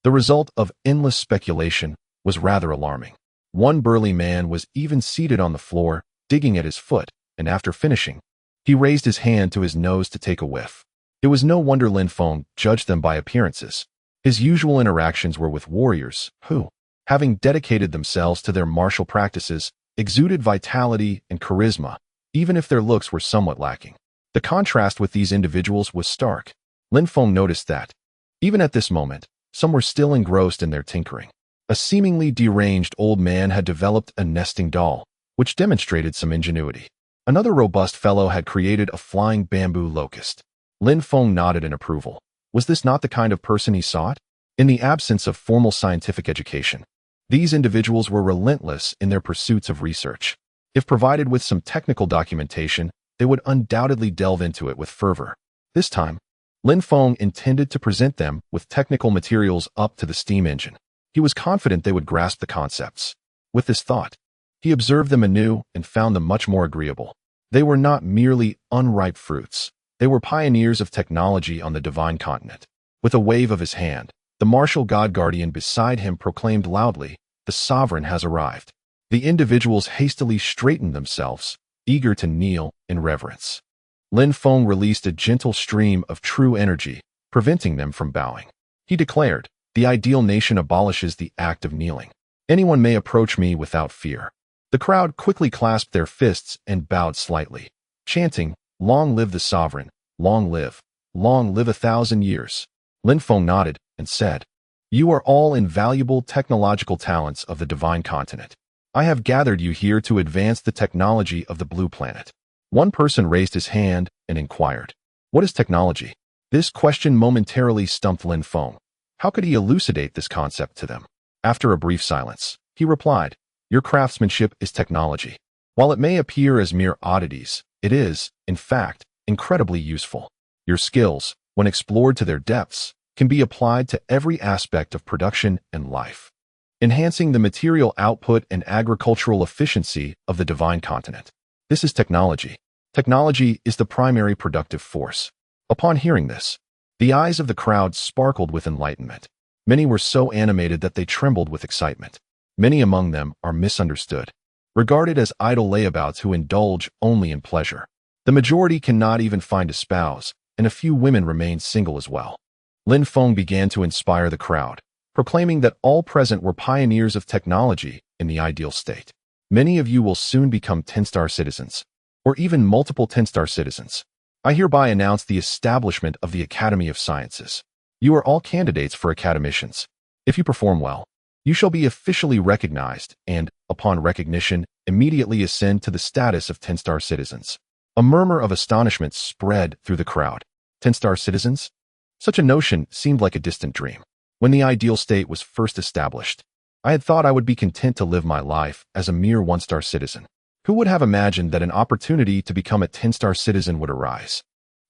the result of endless speculation, was rather alarming. One burly man was even seated on the floor, digging at his foot, and after finishing, he raised his hand to his nose to take a whiff. It was no wonder Lin Feng judged them by appearances. His usual interactions were with warriors who, having dedicated themselves to their martial practices, exuded vitality and charisma, even if their looks were somewhat lacking. The contrast with these individuals was stark. Lin Feng noticed that, even at this moment, some were still engrossed in their tinkering. A seemingly deranged old man had developed a nesting doll, which demonstrated some ingenuity. Another robust fellow had created a flying bamboo locust. Lin Feng nodded in approval. Was this not the kind of person he sought? In the absence of formal scientific education, these individuals were relentless in their pursuits of research. If provided with some technical documentation, they would undoubtedly delve into it with fervor. This time, Lin Feng intended to present them with technical materials up to the steam engine. He was confident they would grasp the concepts. With this thought, he observed them anew and found them much more agreeable. They were not merely unripe fruits. They were pioneers of technology on the Divine Continent. With a wave of his hand, the martial god guardian beside him proclaimed loudly, "The sovereign has arrived." The individuals hastily straightened themselves, eager to kneel in reverence. Lin Feng released a gentle stream of true energy, preventing them from bowing. He declared, "The ideal nation abolishes the act of kneeling. Anyone may approach me without fear." The crowd quickly clasped their fists and bowed slightly, chanting, "Long live the sovereign, long live 1,000 years." Lin Feng nodded and said, "You are all invaluable technological talents of the Divine Continent. I have gathered you here to advance the technology of the Blue Planet." One person raised his hand and inquired, "What is technology?" This question momentarily stumped Lin Feng. How could he elucidate this concept to them? After a brief silence, he replied, "Your craftsmanship is technology. While it may appear as mere oddities, it is, in fact, incredibly useful. Your skills, when explored to their depths, can be applied to every aspect of production and life, enhancing the material output and agricultural efficiency of the Divine Continent. This is technology. Technology is the primary productive force." Upon hearing this, the eyes of the crowd sparkled with enlightenment. Many were so animated that they trembled with excitement. Many among them are misunderstood, regarded as idle layabouts who indulge only in pleasure. The majority cannot even find a spouse, and a few women remain single as well. Lin Feng began to inspire the crowd, proclaiming that all present were pioneers of technology in the ideal state. "Many of you will soon become 10-star citizens, or even multiple 10-star citizens. I hereby announce the establishment of the Academy of Sciences. You are all candidates for academicians. If you perform well, you shall be officially recognized and, upon recognition, immediately ascend to the status of 10-star citizens." A murmur of astonishment spread through the crowd. 10-star citizens? Such a notion seemed like a distant dream. When the ideal state was first established, I had thought I would be content to live my life as a mere 1-star citizen. Who would have imagined that an opportunity to become a 10-star citizen would arise?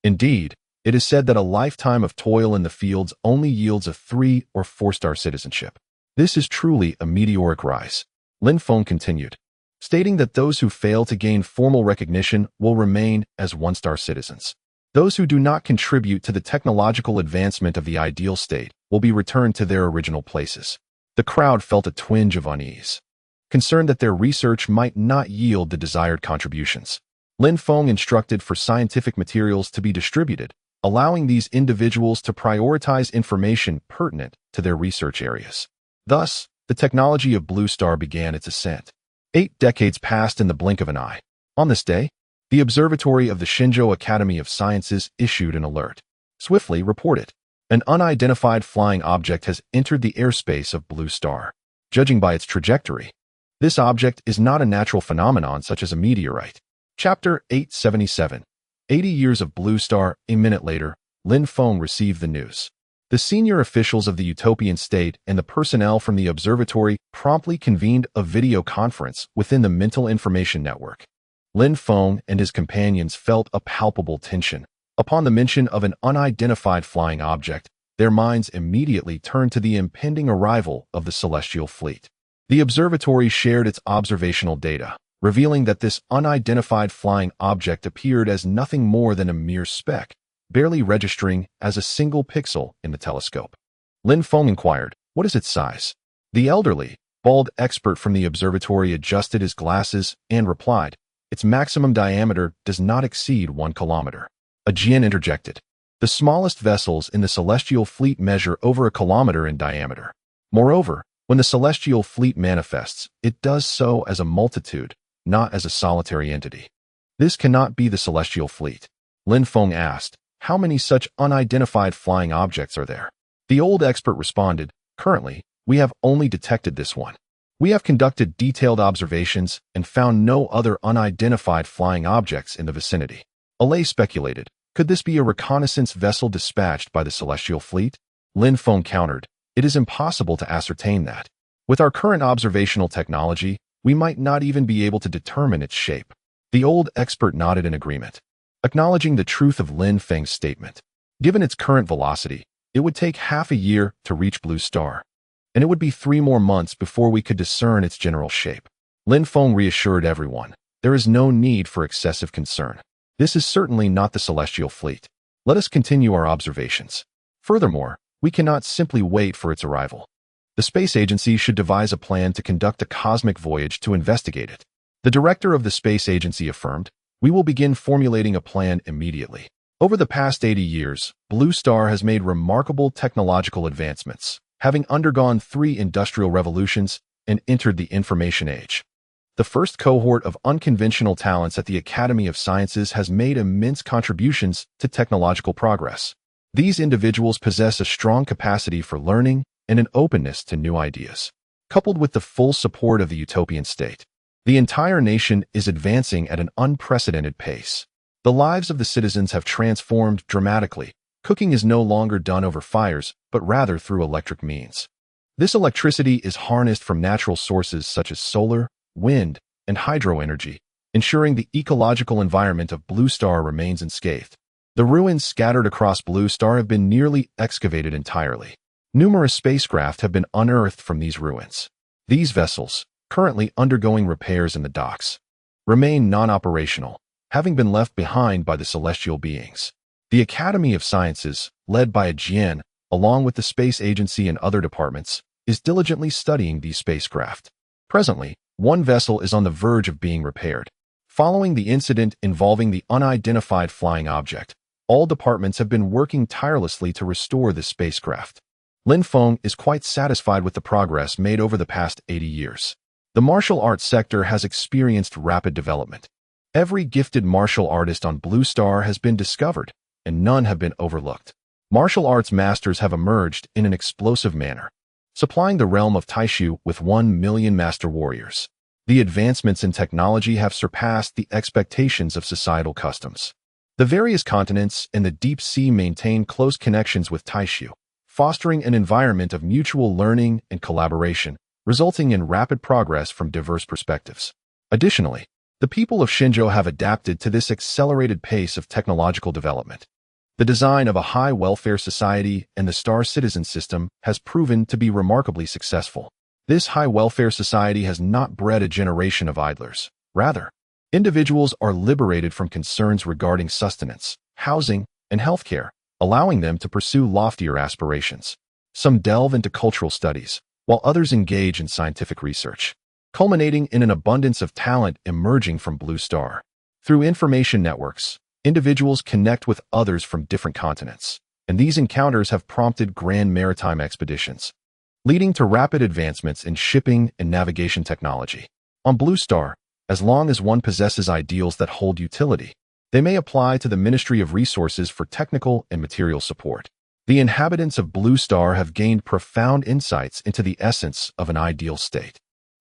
Indeed, it is said that a lifetime of toil in the fields only yields a 3- or 4-star citizenship. This is truly a meteoric rise. Lin Feng continued, stating that those who fail to gain formal recognition will remain as 1-star citizens. Those who do not contribute to the technological advancement of the ideal state will be returned to their original places. The crowd felt a twinge of unease, concerned that their research might not yield the desired contributions. Lin Feng instructed for scientific materials to be distributed, allowing these individuals to prioritize information pertinent to their research areas. Thus, the technology of Blue Star began its ascent. 8 decades passed in the blink of an eye. On this day, the observatory of the Shenzhou Academy of Sciences issued an alert. Swiftly report it. An unidentified flying object has entered the airspace of Blue Star. judging by its trajectory. This object is not a natural phenomenon such as a meteorite. Chapter 877. 80 Years of Blue Star. A minute later, Lin Feng received the news. The senior officials of the utopian state and the personnel from the observatory promptly convened a video conference within the mental information network. Lin Feng and his companions felt a palpable tension. Upon the mention of an unidentified flying object, their minds immediately turned to the impending arrival of the celestial fleet. The observatory shared its observational data, revealing that this unidentified flying object appeared as nothing more than a mere speck, barely registering as a single pixel in the telescope. Lin Feng inquired, "What is its size?" The elderly, bald expert from the observatory adjusted his glasses and replied, "Its maximum diameter does not exceed 1 kilometer. A Jian interjected, "The smallest vessels in the celestial fleet measure over 1 kilometer in diameter. Moreover, when the celestial fleet manifests, it does so as a multitude, not as a solitary entity." "This cannot be the celestial fleet," Lin Feng asked. "How many such unidentified flying objects are there?" The old expert responded, "Currently, we have only detected this one. We have conducted detailed observations and found no other unidentified flying objects in the vicinity." Alay speculated, "Could this be a reconnaissance vessel dispatched by the celestial fleet?" Lin Feng countered, "It is impossible to ascertain that. With our current observational technology, we might not even be able to determine its shape." The old expert nodded in agreement, acknowledging the truth of Lin Feng's statement. Given its current velocity, it would take half a year to reach Blue Star, and it would be 3 more months before we could discern its general shape. Lin Feng reassured everyone, "There is no need for excessive concern. This is certainly not the celestial fleet. Let us continue our observations. Furthermore, we cannot simply wait for its arrival. The space agency should devise a plan to conduct a cosmic voyage to investigate it." The director of the space agency affirmed, "We will begin formulating a plan immediately." Over the past 80 years, Blue Star has made remarkable technological advancements, having undergone 3 industrial revolutions and entered the information age. The first cohort of unconventional talents at the Academy of Sciences has made immense contributions to technological progress. These individuals possess a strong capacity for learning and an openness to new ideas. Coupled with the full support of the utopian state, the entire nation is advancing at an unprecedented pace. The lives of the citizens have transformed dramatically. Cooking is no longer done over fires, but rather through electric means. This electricity is harnessed from natural sources such as solar, wind, and hydro energy, ensuring the ecological environment of Blue Star remains unscathed. The ruins scattered across Blue Star have been nearly excavated entirely. Numerous spacecraft have been unearthed from these ruins. These vessels, currently undergoing repairs in the docks, remain non-operational, having been left behind by the celestial beings. The Academy of Sciences, led by a Jian, along with the space agency and other departments, is diligently studying these spacecraft. Presently, one vessel is on the verge of being repaired. Following the incident involving the unidentified flying object, all departments have been working tirelessly to restore this spacecraft. Lin Feng is quite satisfied with the progress made over the past 80 years. The martial arts sector has experienced rapid development. Every gifted martial artist on Blue Star has been discovered, and none have been overlooked. Martial arts masters have emerged in an explosive manner, supplying the realm of Taishu with 1 million master warriors. The advancements in technology have surpassed the expectations of societal customs. The various continents and the deep sea maintain close connections with Taishu, fostering an environment of mutual learning and collaboration, resulting in rapid progress from diverse perspectives. Additionally, the people of Shenzhou have adapted to this accelerated pace of technological development. The design of a high welfare society and the Star Citizen system has proven to be remarkably successful. This high welfare society has not bred a generation of idlers. Rather, individuals are liberated from concerns regarding sustenance, housing, and healthcare, allowing them to pursue loftier aspirations. Some delve into cultural studies, while others engage in scientific research, culminating in an abundance of talent emerging from Blue Star. Through information networks, individuals connect with others from different continents, and these encounters have prompted grand maritime expeditions, leading to rapid advancements in shipping and navigation technology. On Blue Star, as long as one possesses ideals that hold utility, they may apply to the Ministry of Resources for technical and material support. The inhabitants of Blue Star have gained profound insights into the essence of an ideal state.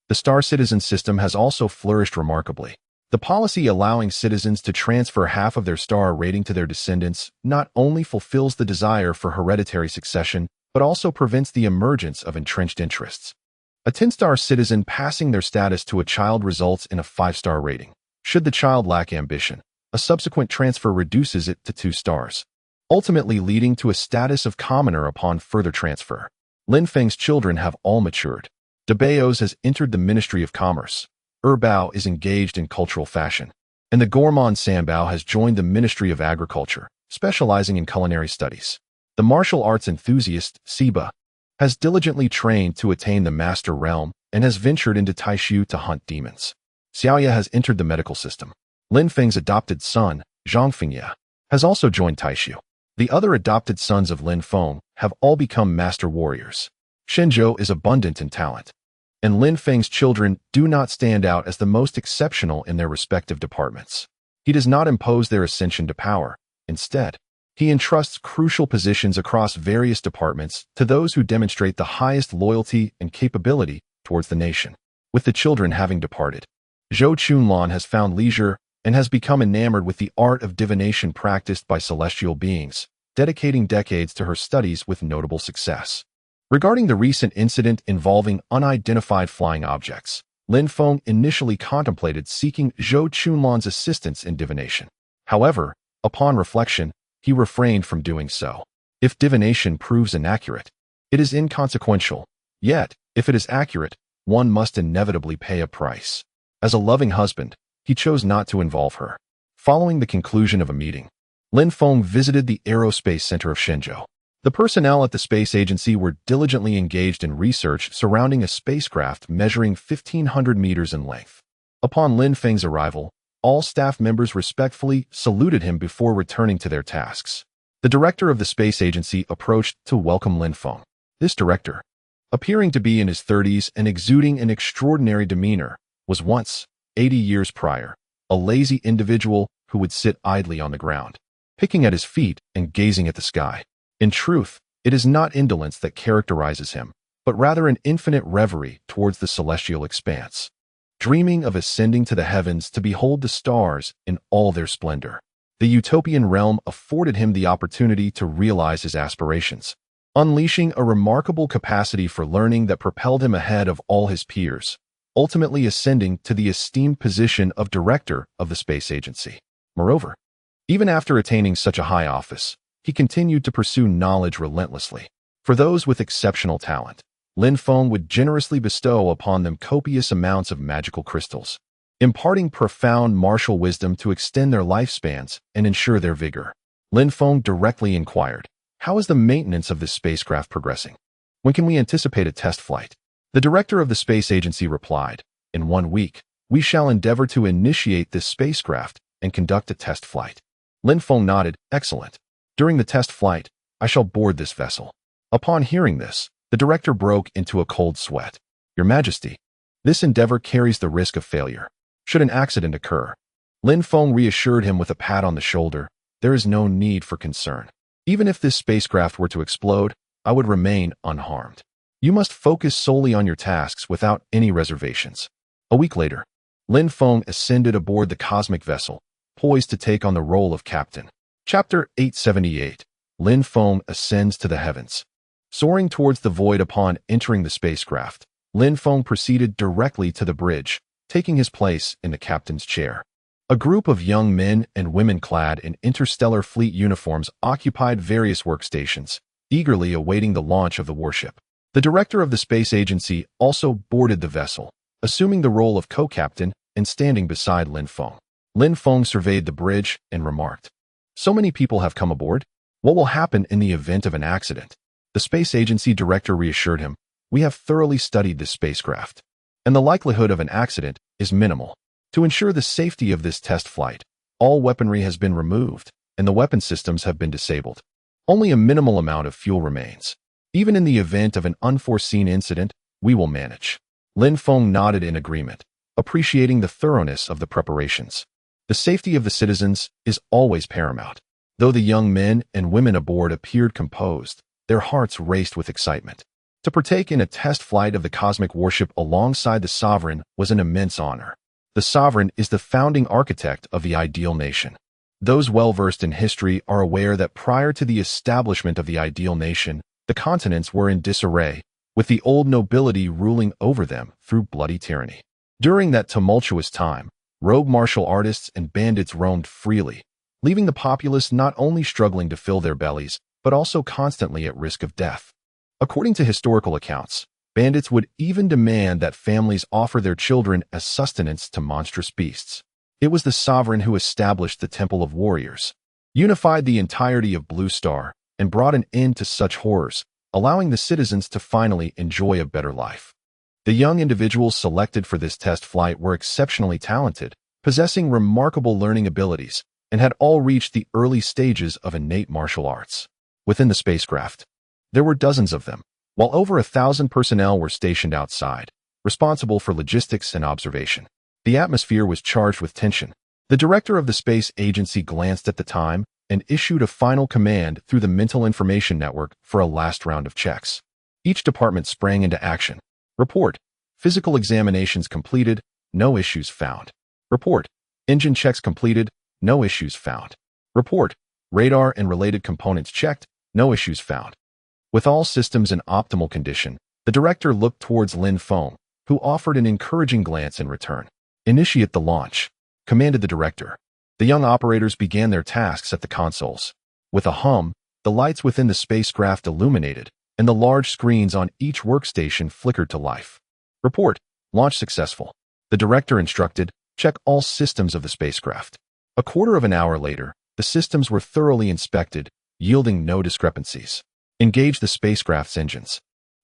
The Star Citizen system has also flourished remarkably. The policy allowing citizens to transfer half of their star rating to their descendants not only fulfills the desire for hereditary succession, but also prevents the emergence of entrenched interests. A 10-star citizen passing their status to a child results in a 5-star rating. Should the child lack ambition, a subsequent transfer reduces it to 2 stars, ultimately leading to a status of commoner upon further transfer. Lin Feng's children have all matured. De Beos has entered the Ministry of Commerce. Bao is engaged in cultural fashion, and the gourmand Sanbao has joined the Ministry of Agriculture, specializing in culinary studies. The martial arts enthusiast, Siba, has diligently trained to attain the master realm and has ventured into Taishu to hunt demons. Xiaoya has entered the medical system. Lin Feng's adopted son, Zhang Fengye, has also joined Taishu. The other adopted sons of Lin Feng have all become master warriors. Shenzhou is abundant in talent, and Lin Feng's children do not stand out as the most exceptional in their respective departments. He does not impose their ascension to power. Instead, he entrusts crucial positions across various departments to those who demonstrate the highest loyalty and capability towards the nation. With the children having departed, Zhou Chunlan has found leisure and has become enamored with the art of divination practiced by celestial beings, dedicating decades to her studies with notable success. Regarding the recent incident involving unidentified flying objects, Lin Feng initially contemplated seeking Zhou Chunlan's assistance in divination. However, upon reflection, he refrained from doing so. If divination proves inaccurate, it is inconsequential. Yet, if it is accurate, one must inevitably pay a price. As a loving husband, he chose not to involve her. Following the conclusion of a meeting, Lin Feng visited the Aerospace Center of Shenzhou. The personnel at the space agency were diligently engaged in research surrounding a spacecraft measuring 1,500 meters in length. Upon Lin Feng's arrival, all staff members respectfully saluted him before returning to their tasks. The director of the space agency approached to welcome Lin Feng. This director, appearing to be in his 30s and exuding an extraordinary demeanor, was once, 80 years prior, a lazy individual who would sit idly on the ground, picking at his feet and gazing at the sky. In truth, it is not indolence that characterizes him, but rather an infinite reverie towards the celestial expanse, dreaming of ascending to the heavens to behold the stars in all their splendor. The utopian realm afforded him the opportunity to realize his aspirations, unleashing a remarkable capacity for learning that propelled him ahead of all his peers, ultimately ascending to the esteemed position of director of the space agency. Moreover, even after attaining such a high office, he continued to pursue knowledge relentlessly. For those with exceptional talent, Lin Feng would generously bestow upon them copious amounts of magical crystals, imparting profound martial wisdom to extend their lifespans and ensure their vigor. Lin Feng directly inquired, "How is the maintenance of this spacecraft progressing? When can we anticipate a test flight?" The director of the space agency replied, "In 1 week, we shall endeavor to initiate this spacecraft and conduct a test flight." Lin Feng nodded, "Excellent. During the test flight, I shall board this vessel." Upon hearing this, the director broke into a cold sweat. "Your Majesty, this endeavor carries the risk of failure. Should an accident occur," Lin Feng reassured him with a pat on the shoulder, "there is no need for concern. Even if this spacecraft were to explode, I would remain unharmed. You must focus solely on your tasks without any reservations." A week later, Lin Feng ascended aboard the cosmic vessel, poised to take on the role of captain. Chapter 878. Lin Feng ascends to the heavens. Soaring towards the void upon entering the spacecraft, Lin Feng proceeded directly to the bridge, taking his place in the captain's chair. A group of young men and women clad in interstellar fleet uniforms occupied various workstations, eagerly awaiting the launch of the warship. The director of the space agency also boarded the vessel, assuming the role of co-captain and standing beside Lin Feng. Lin Feng surveyed the bridge and remarked, "So many people have come aboard. What will happen in the event of an accident?" The space agency director reassured him, "We have thoroughly studied this spacecraft, and the likelihood of an accident is minimal. To ensure the safety of this test flight, all weaponry has been removed, and the weapon systems have been disabled. Only a minimal amount of fuel remains. Even in the event of an unforeseen incident, we will manage." Lin Feng nodded in agreement, appreciating the thoroughness of the preparations. The safety of the citizens is always paramount. Though the young men and women aboard appeared composed, their hearts raced with excitement. To partake in a test flight of the cosmic warship alongside the sovereign was an immense honor. The sovereign is the founding architect of the ideal nation. Those well-versed in history are aware that prior to the establishment of the ideal nation, the continents were in disarray, with the old nobility ruling over them through bloody tyranny. During that tumultuous time, rogue martial artists and bandits roamed freely, leaving the populace not only struggling to fill their bellies, but also constantly at risk of death. According to historical accounts, bandits would even demand that families offer their children as sustenance to monstrous beasts. It was the sovereign who established the Temple of Warriors, unified the entirety of Blue Star, and brought an end to such horrors, allowing the citizens to finally enjoy a better life. The young individuals selected for this test flight were exceptionally talented, possessing remarkable learning abilities, and had all reached the early stages of innate martial arts. Within the spacecraft, there were dozens of them, while over 1,000 personnel were stationed outside, responsible for logistics and observation. The atmosphere was charged with tension. The director of the space agency glanced at the time and issued a final command through the mental information network for a last round of checks. Each department sprang into action. Report: physical examinations completed, no issues found. Report: engine checks completed, no issues found. Report: radar and related components checked, no issues found. With all systems in optimal condition, the director looked towards Lin Feng, who offered an encouraging glance in return. "Initiate the launch," commanded the director. The young operators began their tasks at the consoles. With a hum, the lights within the spacecraft illuminated, and the large screens on each workstation flickered to life. "Report: launch successful." The director instructed, "Check all systems of the spacecraft." A quarter of an hour later, the systems were thoroughly inspected, yielding no discrepancies. "Engage the spacecraft's engines."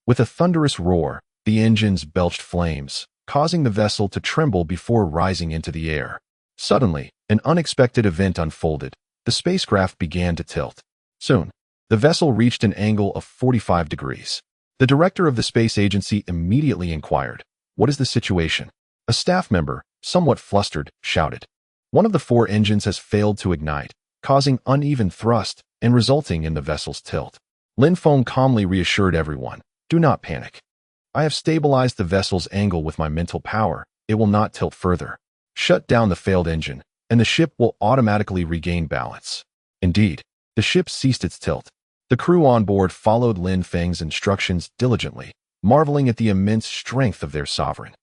With a thunderous roar, the engines belched flames, causing the vessel to tremble before rising into the air. Suddenly, an unexpected event unfolded. The spacecraft began to tilt. Soon, the vessel reached an angle of 45 degrees. The director of the space agency immediately inquired, "What is the situation?" A staff member, somewhat flustered, shouted, "One of the 4 engines has failed to ignite, causing uneven thrust and resulting in the vessel's tilt." Lin Feng calmly reassured everyone, "Do not panic. I have stabilized the vessel's angle with my mental power. It will not tilt further. Shut down the failed engine, and the ship will automatically regain balance." Indeed, the ship ceased its tilt. The crew on board followed Lin Feng's instructions diligently, marveling at the immense strength of their sovereign.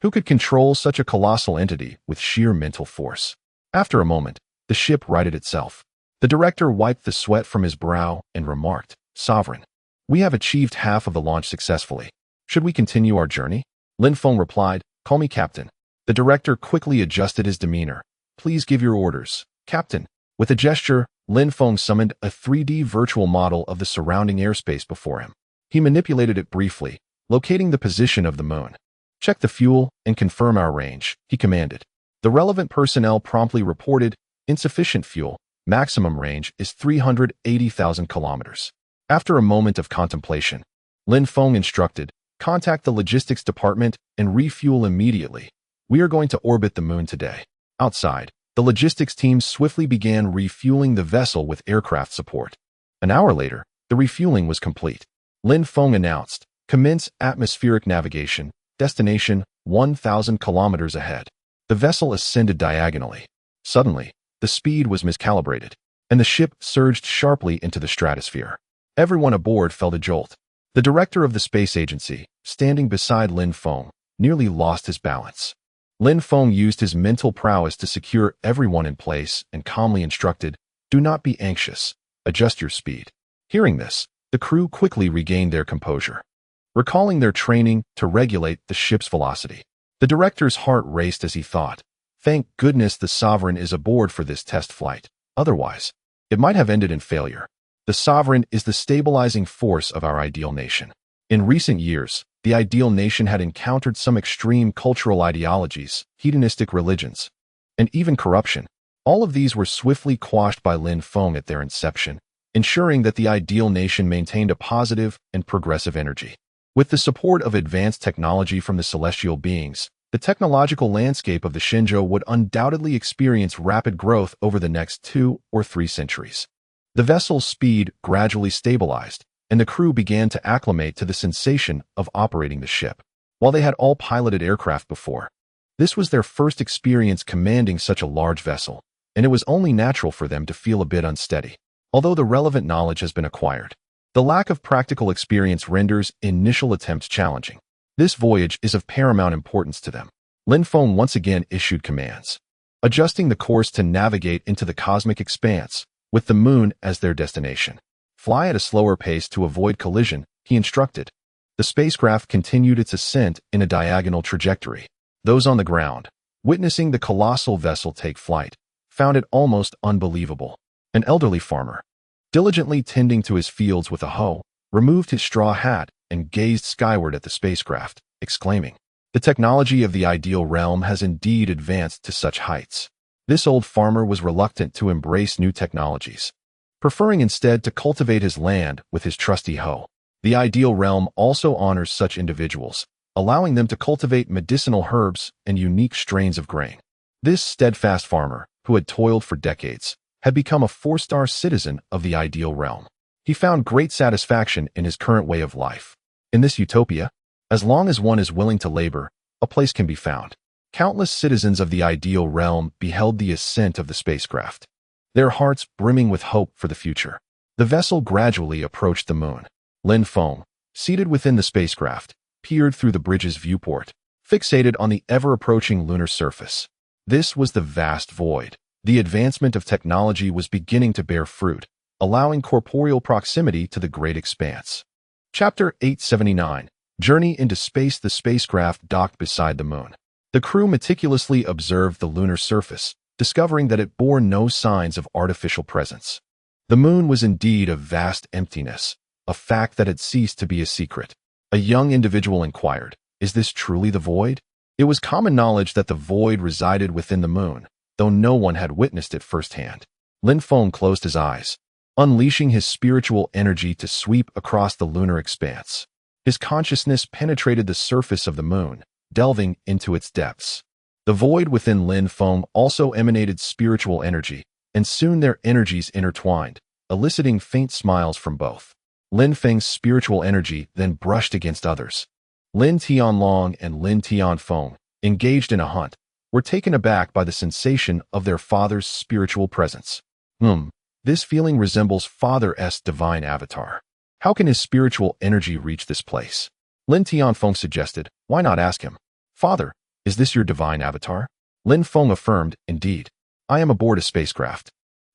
Who could control such a colossal entity with sheer mental force? After a moment, the ship righted itself. The director wiped the sweat from his brow and remarked, "Sovereign, we have achieved half of the launch successfully. Should we continue our journey?" Lin Feng replied, "Call me Captain." The director quickly adjusted his demeanor. "Please give your orders, Captain." With a gesture, Lin Feng summoned a 3D virtual model of the surrounding airspace before him. He manipulated it briefly, locating the position of the moon. "Check the fuel and confirm our range," he commanded. The relevant personnel promptly reported, "Insufficient fuel. Maximum range is 380,000 kilometers." After a moment of contemplation, Lin Feng instructed, "Contact the logistics department and refuel immediately. We are going to orbit the moon today." Outside, the logistics team swiftly began refueling the vessel with aircraft support. An hour later, the refueling was complete. Lin Feng announced, "Commence atmospheric navigation, destination 1,000 kilometers ahead." The vessel ascended diagonally. Suddenly, the speed was miscalibrated, and the ship surged sharply into the stratosphere. Everyone aboard felt a jolt. The director of the space agency, standing beside Lin Feng, nearly lost his balance. Lin Feng used his mental prowess to secure everyone in place and calmly instructed, "Do not be anxious. Adjust your speed." Hearing this, the crew quickly regained their composure, recalling their training to regulate the ship's velocity. The director's heart raced as he thought, "Thank goodness the Sovereign is aboard for this test flight. Otherwise, it might have ended in failure." The Sovereign is the stabilizing force of our ideal nation. In recent years, the ideal nation had encountered some extreme cultural ideologies, hedonistic religions, and even corruption. All of these were swiftly quashed by Lin Feng at their inception, ensuring that the ideal nation maintained a positive and progressive energy. With the support of advanced technology from the celestial beings, the technological landscape of the Shenzhou would undoubtedly experience rapid growth over the next 2 or 3 centuries. The vessel's speed gradually stabilized, and the crew began to acclimate to the sensation of operating the ship. While they had all piloted aircraft before, this was their first experience commanding such a large vessel, and it was only natural for them to feel a bit unsteady. Although the relevant knowledge has been acquired, the lack of practical experience renders initial attempts challenging. This voyage is of paramount importance to them. Lin Feng once again issued commands, adjusting the course to navigate into the cosmic expanse, with the moon as their destination. Fly at a slower pace to avoid collision, he instructed. The spacecraft continued its ascent in a diagonal trajectory. Those on the ground, witnessing the colossal vessel take flight, found it almost unbelievable. An elderly farmer, diligently tending to his fields with a hoe, removed his straw hat and gazed skyward at the spacecraft, exclaiming, "The technology of the ideal realm has indeed advanced to such heights." This old farmer was reluctant to embrace new technologies, preferring instead to cultivate his land with his trusty hoe. The ideal realm also honors such individuals, allowing them to cultivate medicinal herbs and unique strains of grain. This steadfast farmer, who had toiled for decades, had become a 4-star citizen of the ideal realm. He found great satisfaction in his current way of life. In this utopia, as long as one is willing to labor, a place can be found. Countless citizens of the ideal realm beheld the ascent of the spacecraft, their hearts brimming with hope for the future. The vessel gradually approached the moon. Lin Feng, seated within the spacecraft, peered through the bridge's viewport, fixated on the ever-approaching lunar surface. This was the vast void. The advancement of technology was beginning to bear fruit, allowing corporeal proximity to the great expanse. Chapter 879. Journey into Space. The spacecraft docked beside the moon. The crew meticulously observed the lunar surface, discovering that it bore no signs of artificial presence. The moon was indeed a vast emptiness, a fact that had ceased to be a secret. A young individual inquired, "Is this truly the void?" It was common knowledge that the void resided within the moon, though no one had witnessed it firsthand. Lin Feng closed his eyes, unleashing his spiritual energy to sweep across the lunar expanse. His consciousness penetrated the surface of the moon, delving into its depths. The void within Lin Feng also emanated spiritual energy, and soon their energies intertwined, eliciting faint smiles from both. Lin Feng's spiritual energy then brushed against others. Lin Tianlong and Lin Tianfeng, engaged in a hunt, were taken aback by the sensation of their father's spiritual presence. This feeling resembles Father's divine avatar. How can his spiritual energy reach this place? Lin Tianfeng suggested, "Why not ask him? Father, is this your divine avatar?" Lin Feng affirmed, "Indeed. I am aboard a spacecraft,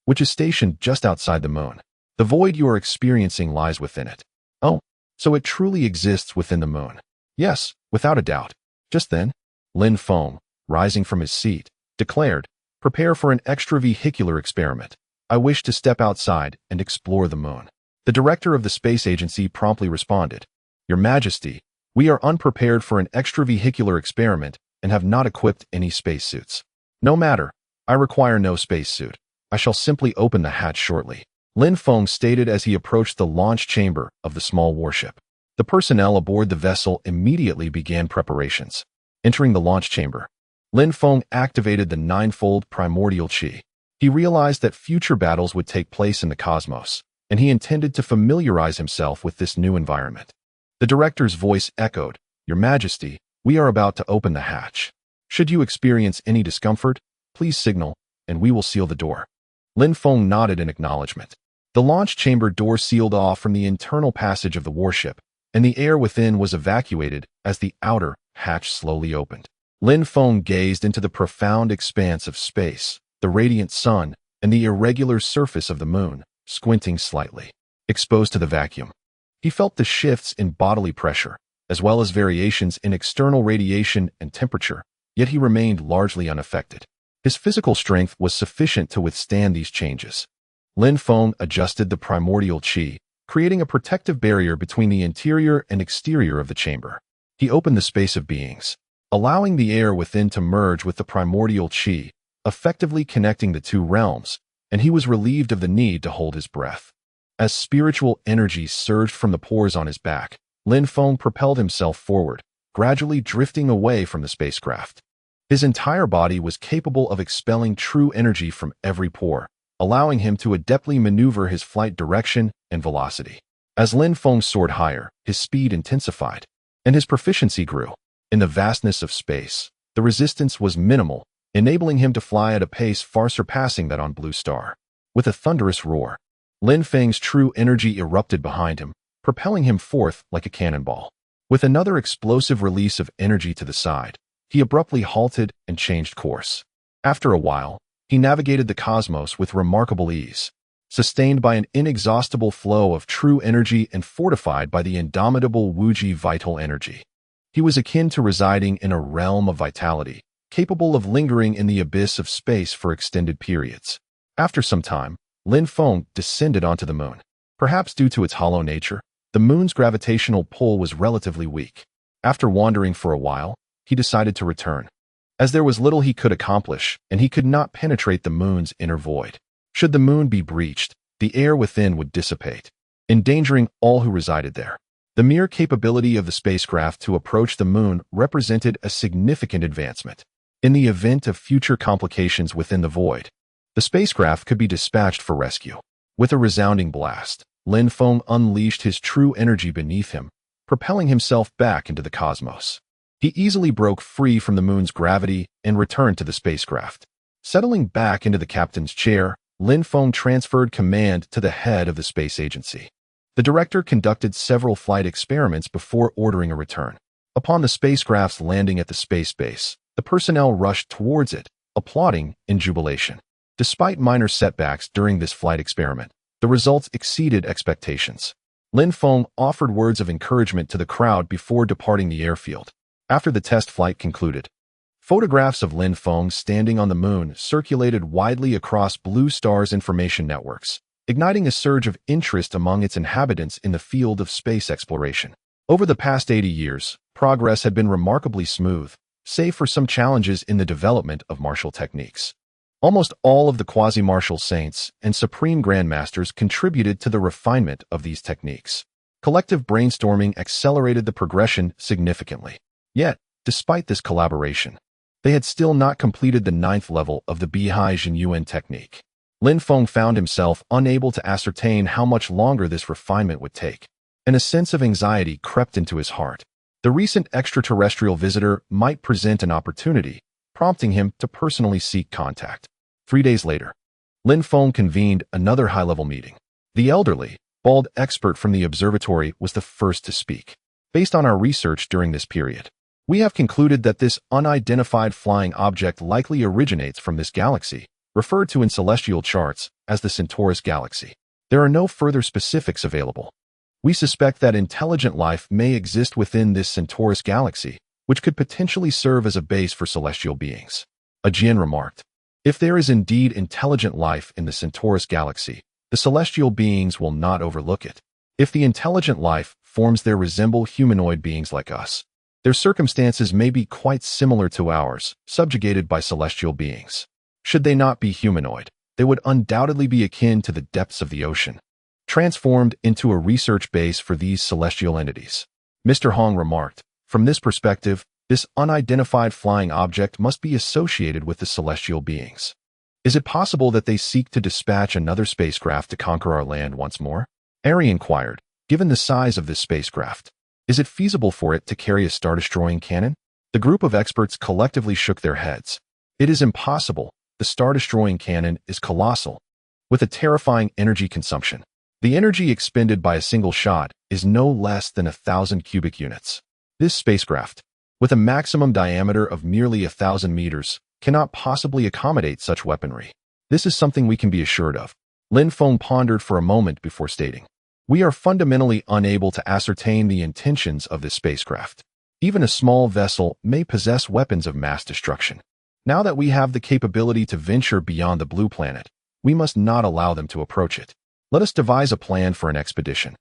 which is stationed just outside the moon. The void you are experiencing lies within it." "Oh, so it truly exists within the moon?" "Yes, without a doubt." Just then, Lin Feng, rising from his seat, declared, "Prepare for an extravehicular experiment. I wish to step outside and explore the moon." The director of the space agency promptly responded, "Your Majesty, we are unprepared for an extravehicular experiment and have not equipped any spacesuits." "No matter. I require no spacesuit. I shall simply open the hatch shortly," Lin Feng stated as he approached the launch chamber of the small warship. The personnel aboard the vessel immediately began preparations. Entering the launch chamber, Lin Feng activated the ninefold primordial qi. He realized that future battles would take place in the cosmos, and he intended to familiarize himself with this new environment. The director's voice echoed, "Your Majesty, we are about to open the hatch. Should you experience any discomfort, please signal, and we will seal the door." Lin Feng nodded in acknowledgement. The launch chamber door sealed off from the internal passage of the warship, and the air within was evacuated as the outer hatch slowly opened. Lin Feng gazed into the profound expanse of space, the radiant sun, and the irregular surface of the moon, squinting slightly. Exposed to the vacuum, he felt the shifts in bodily pressure, as well as variations in external radiation and temperature, yet he remained largely unaffected. His physical strength was sufficient to withstand these changes. Lin Feng adjusted the primordial qi, creating a protective barrier between the interior and exterior of the chamber. He opened the space of beings, allowing the air within to merge with the primordial qi, effectively connecting the two realms, and he was relieved of the need to hold his breath. As spiritual energy surged from the pores on his back, Lin Feng propelled himself forward, gradually drifting away from the spacecraft. His entire body was capable of expelling true energy from every pore, allowing him to adeptly maneuver his flight direction and velocity. As Lin Feng soared higher, his speed intensified, and his proficiency grew. In the vastness of space, the resistance was minimal, enabling him to fly at a pace far surpassing that on Blue Star. With a thunderous roar, Lin Feng's true energy erupted behind him, propelling him forth like a cannonball. With another explosive release of energy to the side, he abruptly halted and changed course. After a while, he navigated the cosmos with remarkable ease, sustained by an inexhaustible flow of true energy and fortified by the indomitable Wuji vital energy. He was akin to residing in a realm of vitality, capable of lingering in the abyss of space for extended periods. After some time, Lin Feng descended onto the moon. Perhaps due to its hollow nature, the moon's gravitational pull was relatively weak. After wandering for a while, he decided to return, as there was little he could accomplish, and he could not penetrate the moon's inner void. Should the moon be breached, the air within would dissipate, endangering all who resided there. The mere capability of the spacecraft to approach the moon represented a significant advancement. In the event of future complications within the void, the spacecraft could be dispatched for rescue. With a resounding blast, Lin Feng unleashed his true energy beneath him, propelling himself back into the cosmos. He easily broke free from the moon's gravity and returned to the spacecraft. Settling back into the captain's chair, Lin Feng transferred command to the head of the space agency. The director conducted several flight experiments before ordering a return. Upon the spacecraft's landing at the space base, the personnel rushed towards it, applauding in jubilation. Despite minor setbacks during this flight experiment, the results exceeded expectations. Lin Feng offered words of encouragement to the crowd before departing the airfield. After the test flight concluded, photographs of Lin Feng standing on the moon circulated widely across Blue Star's information networks, igniting a surge of interest among its inhabitants in the field of space exploration. Over the past 80 years, progress had been remarkably smooth, save for some challenges in the development of martial techniques. Almost all of the quasi-martial saints and supreme grandmasters contributed to the refinement of these techniques. Collective brainstorming accelerated the progression significantly. Yet, despite this collaboration, they had still not completed the 9th level of the Bihai Jinyuan technique. Lin Feng found himself unable to ascertain how much longer this refinement would take, and a sense of anxiety crept into his heart. The recent extraterrestrial visitor might present an opportunity, prompting him to personally seek contact. 3 days later, Lin Feng convened another high-level meeting. The elderly, bald expert from the observatory was the first to speak. Based on our research during this period, we have concluded that this unidentified flying object likely originates from this galaxy, referred to in celestial charts as the Centaurus galaxy. There are no further specifics available. We suspect that intelligent life may exist within this Centaurus galaxy, which could potentially serve as a base for celestial beings. Ajin remarked, if there is indeed intelligent life in the Centaurus galaxy, the celestial beings will not overlook it. If the intelligent life forms there resemble humanoid beings like us, their circumstances may be quite similar to ours, subjugated by celestial beings. Should they not be humanoid, they would undoubtedly be akin to the depths of the ocean, transformed into a research base for these celestial entities. Mr. Hong remarked, from this perspective, this unidentified flying object must be associated with the celestial beings. Is it possible that they seek to dispatch another spacecraft to conquer our land once more? Ari inquired, given the size of this spacecraft, is it feasible for it to carry a star-destroying cannon? The group of experts collectively shook their heads. It is impossible. The star-destroying cannon is colossal, with a terrifying energy consumption. The energy expended by a single shot is no less than 1,000 cubic units. This spacecraft, with a maximum diameter of merely 1,000 meters, cannot possibly accommodate such weaponry. This is something we can be assured of. Lin Feng pondered for a moment before stating, we are fundamentally unable to ascertain the intentions of this spacecraft. Even a small vessel may possess weapons of mass destruction. Now that we have the capability to venture beyond the blue planet, we must not allow them to approach it. Let us devise a plan for an expedition.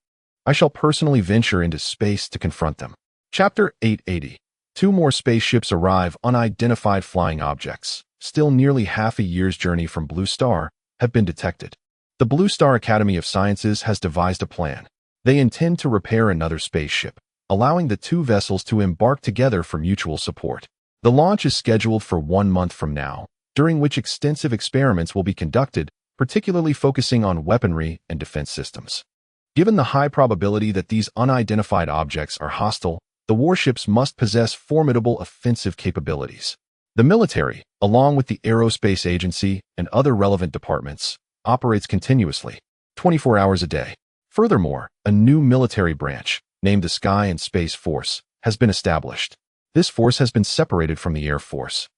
I shall personally venture into space to confront them. Chapter 880. 2 more spaceships arrive. Unidentified flying objects, still nearly half a year's journey from Blue Star, have been detected. The Blue Star Academy of Sciences has devised a plan. They intend to repair another spaceship, allowing the 2 vessels to embark together for mutual support. The launch is scheduled for 1 month from now, during which extensive experiments will be conducted particularly focusing on weaponry and defense systems. Given the high probability that these unidentified objects are hostile, the warships must possess formidable offensive capabilities. The military, along with the Aerospace Agency and other relevant departments, operates continuously, 24 hours a day. Furthermore, a new military branch, named the Sky and Space Force, has been established. This force has been separated from the Air Force,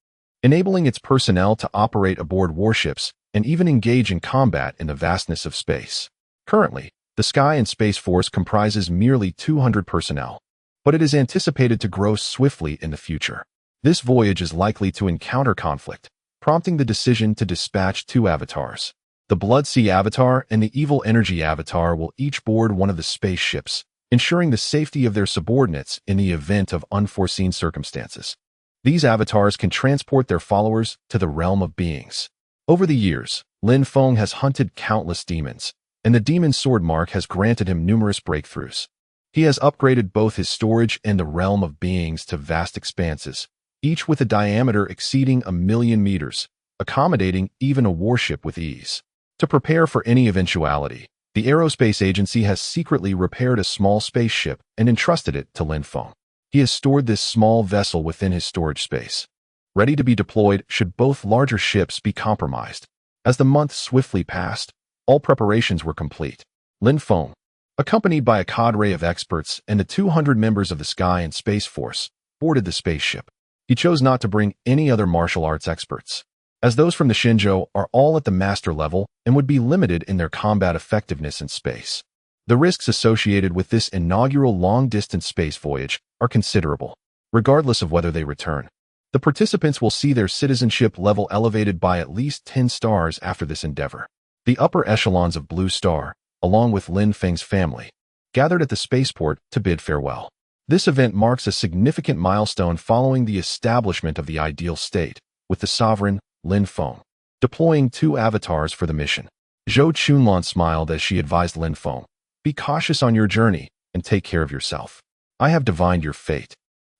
enabling its personnel to operate aboard warships and even engage in combat in the vastness of space. Currently, the Sky and Space Force comprises merely 200 personnel, but it is anticipated to grow swiftly in the future. This voyage is likely to encounter conflict, prompting the decision to dispatch two avatars. The Blood Sea Avatar and the Evil Energy Avatar will each board one of the spaceships, ensuring the safety of their subordinates in the event of unforeseen circumstances. These avatars can transport their followers to the realm of beings. Over the years, Lin Feng has hunted countless demons, and the demon sword mark has granted him numerous breakthroughs. He has upgraded both his storage and the realm of beings to vast expanses, each with a diameter exceeding 1,000,000 meters, accommodating even a warship with ease. To prepare for any eventuality, the Aerospace Agency has secretly repaired a small spaceship and entrusted it to Lin Feng. He has stored this small vessel within his storage space, ready to be deployed should both larger ships be compromised. As the months swiftly passed, all preparations were complete. Lin Feng, accompanied by a cadre of experts and the 200 members of the Sky and Space Force, boarded the spaceship. He chose not to bring any other martial arts experts, as those from the Shinjo are all at the master level and would be limited in their combat effectiveness in space. The risks associated with this inaugural long-distance space voyage are considerable. Regardless of whether they return, the participants will see their citizenship level elevated by at least 10 stars after this endeavor. The upper echelons of Blue Star, along with Lin Feng's family, gathered at the spaceport to bid farewell. This event marks a significant milestone following the establishment of the ideal state, with the sovereign, Lin Feng, deploying two avatars for the mission. Zhou Chunlan smiled as she advised Lin Feng, "Be cautious on your journey and take care of yourself. I have divined your fate.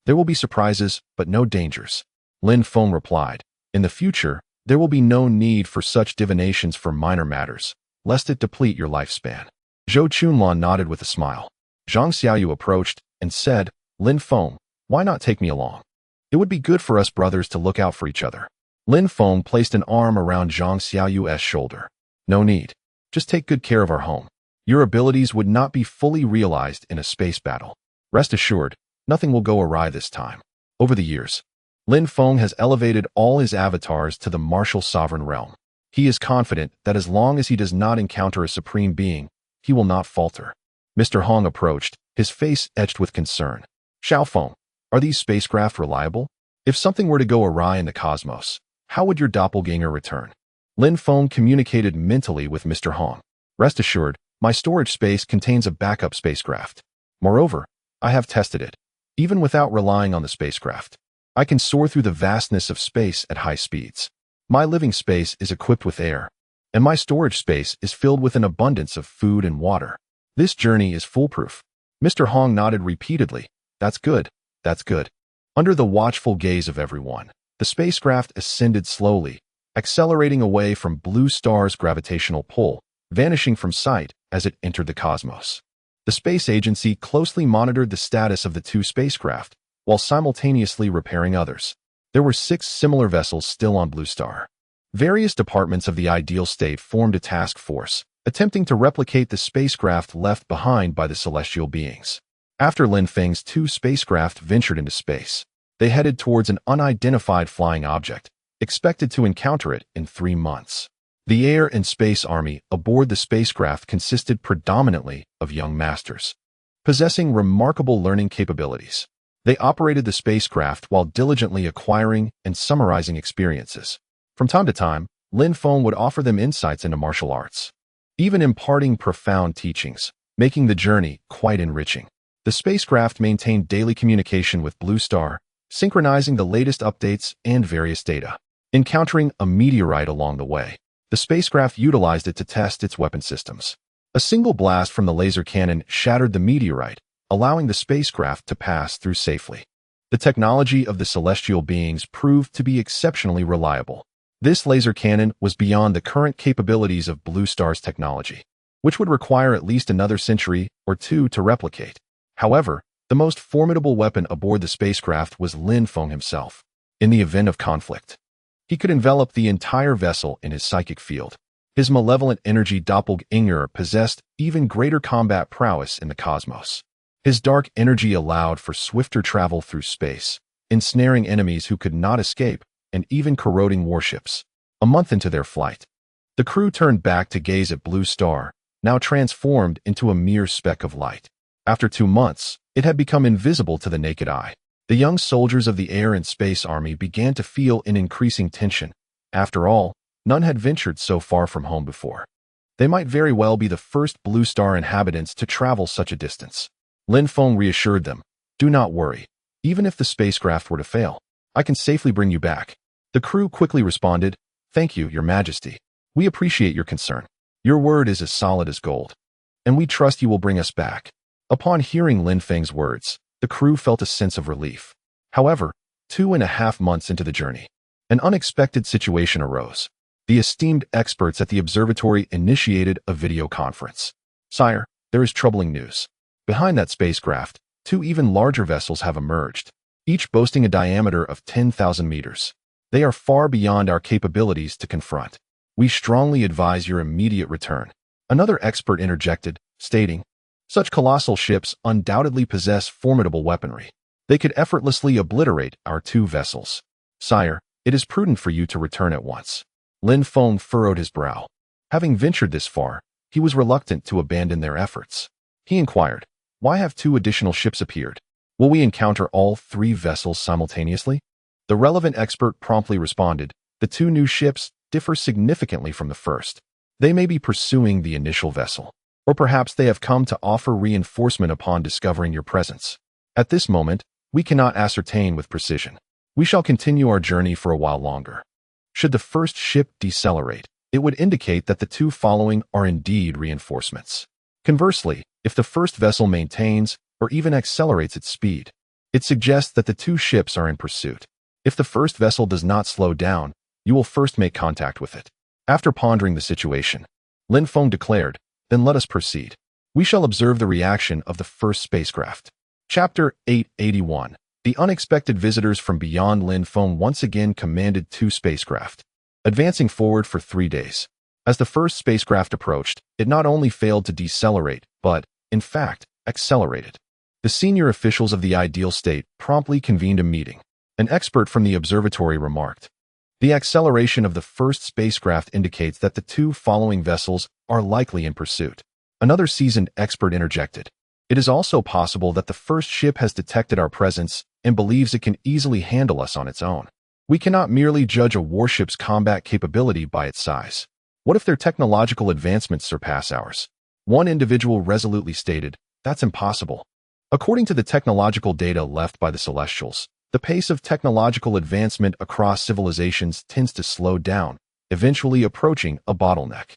There will be surprises, but no dangers." Lin Feng replied, "In the future, there will be no need for such divinations for minor matters, lest it deplete your lifespan." Zhou Chunlan nodded with a smile. Zhang Xiaoyu approached and said, "Lin Feng, why not take me along? It would be good for us brothers to look out for each other." Lin Feng placed an arm around Zhang Xiaoyu's shoulder. "No need. Just take good care of our home. Your abilities would not be fully realized in a space battle. Rest assured, nothing will go awry this time." Over the years, Lin Feng has elevated all his avatars to the martial sovereign realm. He is confident that as long as he does not encounter a supreme being, he will not falter. Mr. Hong approached, his face etched with concern. "Xiao Feng, are these spacecraft reliable? If something were to go awry in the cosmos, how would your doppelganger return?" Lin Feng communicated mentally with Mr. Hong. "Rest assured, my storage space contains a backup spacecraft. Moreover, I have tested it. Even without relying on the spacecraft, I can soar through the vastness of space at high speeds. My living space is equipped with air, and my storage space is filled with an abundance of food and water. This journey is foolproof." Mr. Hong nodded repeatedly. "That's good. That's good." Under the watchful gaze of everyone, the spacecraft ascended slowly, accelerating away from Blue Star's gravitational pull, vanishing from sight as it entered the cosmos. The space agency closely monitored the status of the two spacecraft, while simultaneously repairing others. There were 6 similar vessels still on Blue Star. Various departments of the ideal state formed a task force, attempting to replicate the spacecraft left behind by the celestial beings. After Lin Feng's 2 spacecraft ventured into space, they headed towards an unidentified flying object, expected to encounter it in 3 months. The Air and Space Army aboard the spacecraft consisted predominantly of young masters, possessing remarkable learning capabilities. They operated the spacecraft while diligently acquiring and summarizing experiences. From time to time, Lin Feng would offer them insights into martial arts, even imparting profound teachings, making the journey quite enriching. The spacecraft maintained daily communication with Blue Star, synchronizing the latest updates and various data. Encountering a meteorite along the way, the spacecraft utilized it to test its weapon systems. A single blast from the laser cannon shattered the meteorite, allowing the spacecraft to pass through safely. The technology of the celestial beings proved to be exceptionally reliable. This laser cannon was beyond the current capabilities of Blue Star's technology, which would require at least another century or two to replicate. However, the most formidable weapon aboard the spacecraft was Lin Feng himself. In the event of conflict, he could envelop the entire vessel in his psychic field. His malevolent energy doppelganger possessed even greater combat prowess in the cosmos. His dark energy allowed for swifter travel through space, ensnaring enemies who could not escape, and even corroding warships. A month into their flight, the crew turned back to gaze at Blue Star, now transformed into a mere speck of light. After 2 months, it had become invisible to the naked eye. The young soldiers of the Air and Space Army began to feel an increasing tension. After all, none had ventured so far from home before. They might very well be the first Blue Star inhabitants to travel such a distance. Lin Feng reassured them, "Do not worry. Even if the spacecraft were to fail, I can safely bring you back." The crew quickly responded, "Thank you, Your Majesty. We appreciate your concern. Your word is as solid as gold, and we trust you will bring us back." Upon hearing Lin Feng's words, the crew felt a sense of relief. However, 2.5 months into the journey, an unexpected situation arose. The esteemed experts at the observatory initiated a video conference. "Sire, there is troubling news. Behind that spacecraft, 2 even larger vessels have emerged, each boasting a diameter of 10,000 meters. They are far beyond our capabilities to confront. We strongly advise your immediate return." Another expert interjected, stating, "Such colossal ships undoubtedly possess formidable weaponry. They could effortlessly obliterate our 2 vessels. Sire, it is prudent for you to return at once." Lin Feng furrowed his brow. Having ventured this far, he was reluctant to abandon their efforts. He inquired, "Why have 2 additional ships appeared? Will we encounter all 3 vessels simultaneously?" The relevant expert promptly responded, "The 2 new ships differ significantly from the first. They may be pursuing the initial vessel, or perhaps they have come to offer reinforcement upon discovering your presence. At this moment, we cannot ascertain with precision. We shall continue our journey for a while longer. Should the first ship decelerate, it would indicate that the 2 following are indeed reinforcements. Conversely, if the first vessel maintains or even accelerates its speed, it suggests that the 2 ships are in pursuit. If the first vessel does not slow down, you will first make contact with it." After pondering the situation, Lin Feng declared, "Then let us proceed. We shall observe the reaction of the first spacecraft." Chapter 881. The unexpected visitors from beyond. Lin Feng once again commanded 2 spacecraft, advancing forward for 3 days. As the first spacecraft approached, it not only failed to decelerate, but, in fact, accelerated. The senior officials of the ideal state promptly convened a meeting. An expert from the observatory remarked, "The acceleration of the first spacecraft indicates that the 2 following vessels are likely in pursuit." Another seasoned expert interjected, "It is also possible that the first ship has detected our presence and believes it can easily handle us on its own. We cannot merely judge a warship's combat capability by its size. What if their technological advancements surpass ours?" One individual resolutely stated, "That's impossible. According to the technological data left by the Celestials, the pace of technological advancement across civilizations tends to slow down, eventually approaching a bottleneck.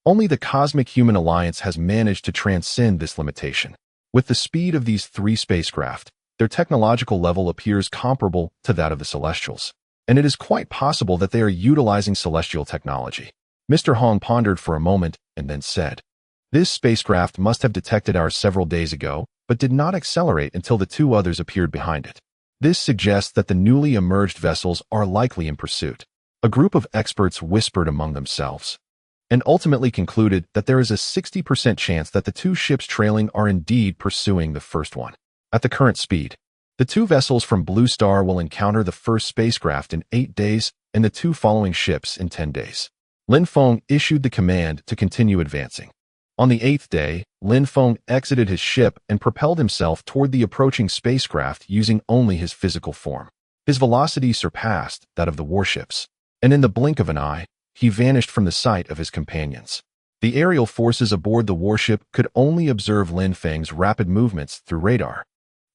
Only the Cosmic Human Alliance has managed to transcend this limitation. With the speed of these 3 spacecraft, their technological level appears comparable to that of the Celestials, and it is quite possible that they are utilizing celestial technology." Mr. Hong pondered for a moment and then said, "This spacecraft must have detected ours several days ago, but did not accelerate until the 2 others appeared behind it. This suggests that the newly emerged vessels are likely in pursuit." A group of experts whispered among themselves, and ultimately concluded that there is a 60% chance that the 2 ships trailing are indeed pursuing the first one. At the current speed, the 2 vessels from Blue Star will encounter the first spacecraft in 8 days and the 2 following ships in 10 days. Lin Feng issued the command to continue advancing. On the 8th day, Lin Feng exited his ship and propelled himself toward the approaching spacecraft using only his physical form. His velocity surpassed that of the warships, and in the blink of an eye, he vanished from the sight of his companions. The aerial forces aboard the warship could only observe Lin Feng's rapid movements through radar.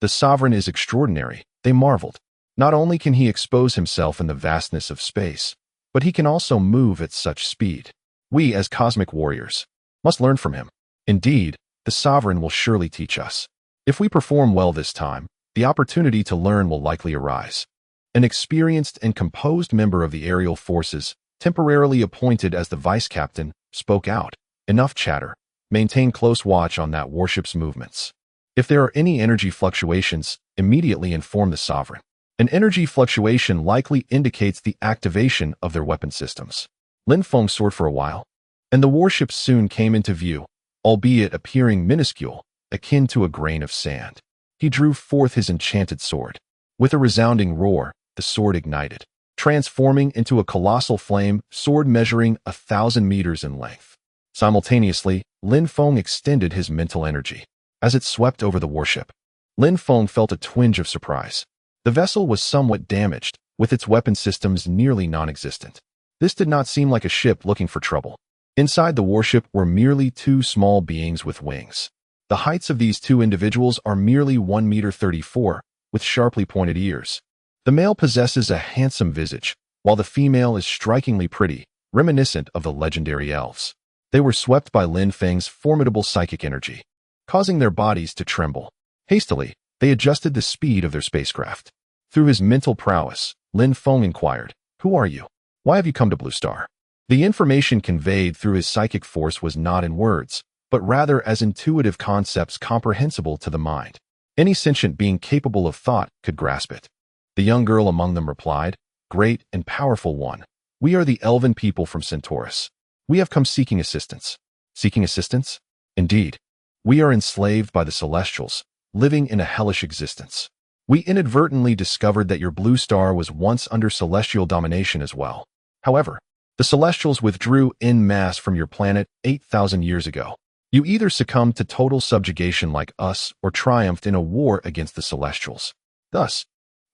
"The sovereign is extraordinary," they marveled. "Not only can he expose himself in the vastness of space, but he can also move at such speed. We, as cosmic warriors, must learn from him. Indeed, the sovereign will surely teach us. If we perform well this time, the opportunity to learn will likely arise." An experienced and composed member of the aerial forces, temporarily appointed as the vice-captain, spoke out. Enough chatter. Maintain close watch on that warship's movements. If there are any energy fluctuations, immediately inform the sovereign. An energy fluctuation likely indicates the activation of their weapon systems. Lin Feng soared for a while, and the warship soon came into view, albeit appearing minuscule, akin to a grain of sand. He drew forth his enchanted sword. With a resounding roar, the sword ignited, transforming into a colossal flame, sword measuring 1,000 meters in length. Simultaneously, Lin Feng extended his mental energy. As it swept over the warship, Lin Feng felt a twinge of surprise. The vessel was somewhat damaged, with its weapon systems nearly non-existent. This did not seem like a ship looking for trouble. Inside the warship were merely two small beings with wings. The heights of these two individuals are merely 1.34 meters, with sharply pointed ears. The male possesses a handsome visage, while the female is strikingly pretty, reminiscent of the legendary elves. They were swept by Lin Feng's formidable psychic energy, causing their bodies to tremble. Hastily, they adjusted the speed of their spacecraft. Through his mental prowess, Lin Feng inquired, "Who are you? Why have you come to Blue Star?" The information conveyed through his psychic force was not in words, but rather as intuitive concepts comprehensible to the mind. Any sentient being capable of thought could grasp it. The young girl among them replied, "Great and powerful one, we are the elven people from Centaurus. We have come seeking assistance." "Seeking assistance?" "Indeed. We are enslaved by the Celestials, living in a hellish existence. We inadvertently discovered that your blue star was once under celestial domination as well. However, the Celestials withdrew en masse from your planet 8,000 years ago. You either succumbed to total subjugation like us or triumphed in a war against the Celestials. Thus,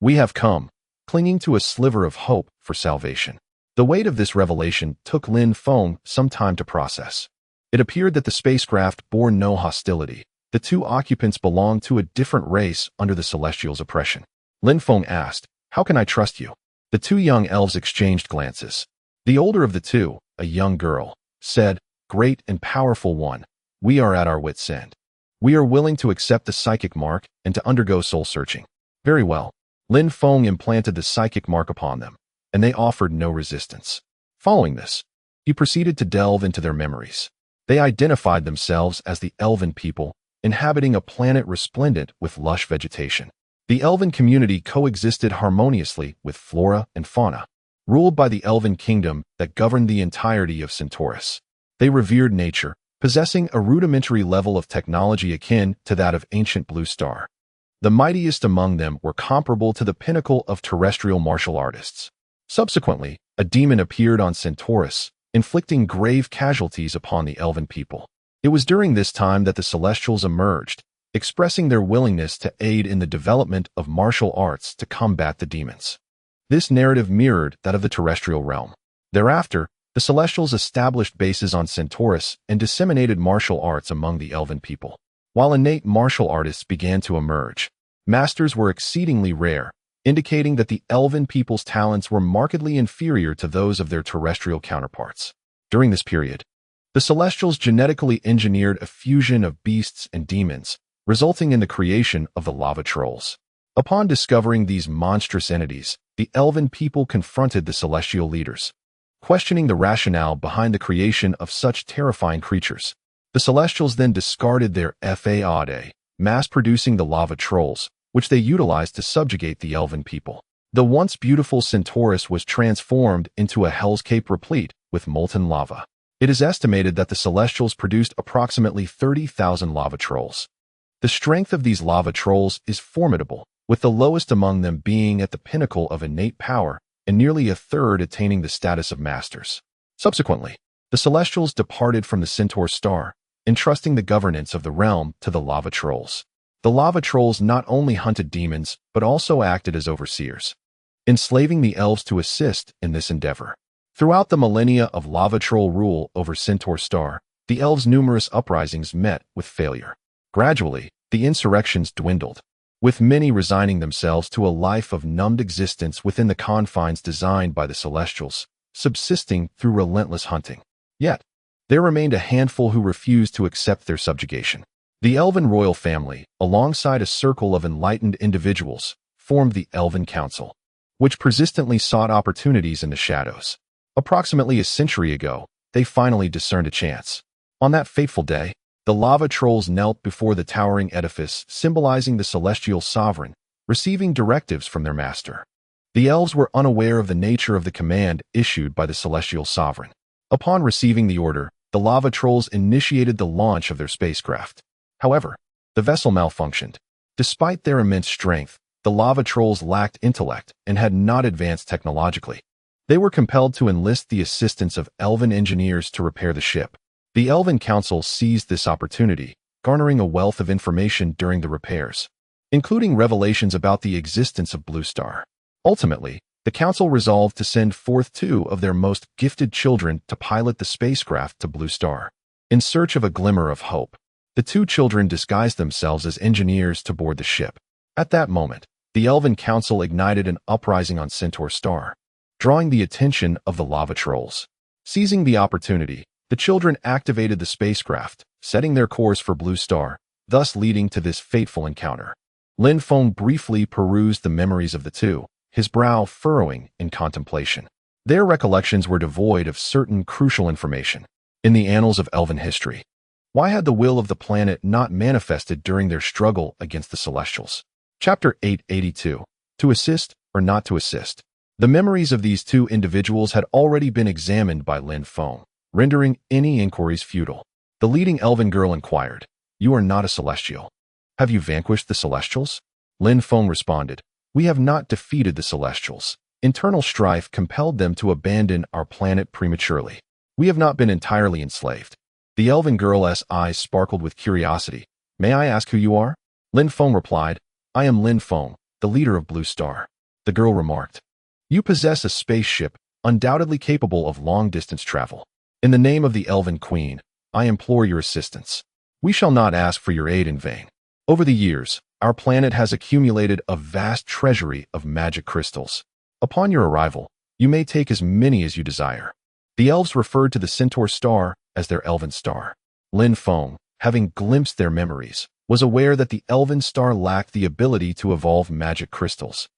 we have come, clinging to a sliver of hope for salvation." The weight of this revelation took Lin Feng some time to process. It appeared that the spacecraft bore no hostility. The two occupants belonged to a different race under the Celestials' oppression. Lin Feng asked, "How can I trust you?" The two young elves exchanged glances. The older of the two, a young girl, said, "Great and powerful one, we are at our wits' end. We are willing to accept the psychic mark and to undergo soul-searching." "Very well." Lin Feng implanted the psychic mark upon them, and they offered no resistance. Following this, he proceeded to delve into their memories. They identified themselves as the elven people, inhabiting a planet resplendent with lush vegetation. The elven community coexisted harmoniously with flora and fauna, ruled by the elven kingdom that governed the entirety of Centaurus. They revered nature, possessing a rudimentary level of technology akin to that of ancient Blue Star. The mightiest among them were comparable to the pinnacle of terrestrial martial artists. Subsequently, a demon appeared on Centaurus, inflicting grave casualties upon the elven people. It was during this time that the Celestials emerged, expressing their willingness to aid in the development of martial arts to combat the demons. This narrative mirrored that of the terrestrial realm. Thereafter, the Celestials established bases on Centaurus and disseminated martial arts among the elven people. While innate martial artists began to emerge, masters were exceedingly rare, indicating that the elven people's talents were markedly inferior to those of their terrestrial counterparts. During this period, the Celestials genetically engineered a fusion of beasts and demons, resulting in the creation of the lava trolls. Upon discovering these monstrous entities, the elven people confronted the celestial leaders, questioning the rationale behind the creation of such terrifying creatures. The Celestials then discarded their FAAD, mass-producing the lava trolls, which they utilized to subjugate the elven people. The once beautiful Centaurus was transformed into a hellscape replete with molten lava. It is estimated that the Celestials produced approximately 30,000 lava trolls. The strength of these lava trolls is formidable, with the lowest among them being at the pinnacle of innate power and nearly a third attaining the status of masters. Subsequently, the Celestials departed from the Centaur star, entrusting the governance of the realm to the lava trolls. The lava trolls not only hunted demons, but also acted as overseers, enslaving the elves to assist in this endeavor. Throughout the millennia of lava troll rule over Centaur star, the elves' numerous uprisings met with failure. Gradually, the insurrections dwindled, with many resigning themselves to a life of numbed existence within the confines designed by the Celestials, subsisting through relentless hunting. Yet, there remained a handful who refused to accept their subjugation. The elven royal family, alongside a circle of enlightened individuals, formed the Elven Council, which persistently sought opportunities in the shadows. Approximately a century ago, they finally discerned a chance. On that fateful day, the lava trolls knelt before the towering edifice, symbolizing the celestial sovereign, receiving directives from their master. The elves were unaware of the nature of the command issued by the celestial sovereign. Upon receiving the order, the lava trolls initiated the launch of their spacecraft. However, the vessel malfunctioned. Despite their immense strength, the lava trolls lacked intellect and had not advanced technologically. They were compelled to enlist the assistance of elven engineers to repair the ship. The Elven Council seized this opportunity, garnering a wealth of information during the repairs, including revelations about the existence of Blue Star. Ultimately, the Council resolved to send forth two of their most gifted children to pilot the spacecraft to Blue Star. In search of a glimmer of hope, the two children disguised themselves as engineers to board the ship. At that moment, the Elven Council ignited an uprising on Centaur Star, drawing the attention of the lava trolls. Seizing the opportunity, the children activated the spacecraft, setting their course for Blue Star, thus leading to this fateful encounter. Lin Feng briefly perused the memories of the two, his brow furrowing in contemplation. Their recollections were devoid of certain crucial information. In the annals of elven history, why had the will of the planet not manifested during their struggle against the Celestials? Chapter 882. To assist or not to assist. The memories of these two individuals had already been examined by Lin Feng, rendering any inquiries futile. The leading elven girl inquired, "You are not a Celestial. Have you vanquished the Celestials?" Lin Feng responded, "We have not defeated the Celestials. Internal strife compelled them to abandon our planet prematurely. We have not been entirely enslaved." The elven girl's eyes sparkled with curiosity. "May I ask who you are?" Lin Feng replied, "I am Lin Feng, the leader of Blue Star." The girl remarked, "You possess a spaceship, undoubtedly capable of long-distance travel. In the name of the Elven Queen, I implore your assistance. We shall not ask for your aid in vain. Over the years, our planet has accumulated a vast treasury of magic crystals. Upon your arrival, you may take as many as you desire." The elves referred to the Centaur Star as their Elven Star. Lin Feng, having glimpsed their memories, was aware that the Elven Star lacked the ability to evolve magic crystals,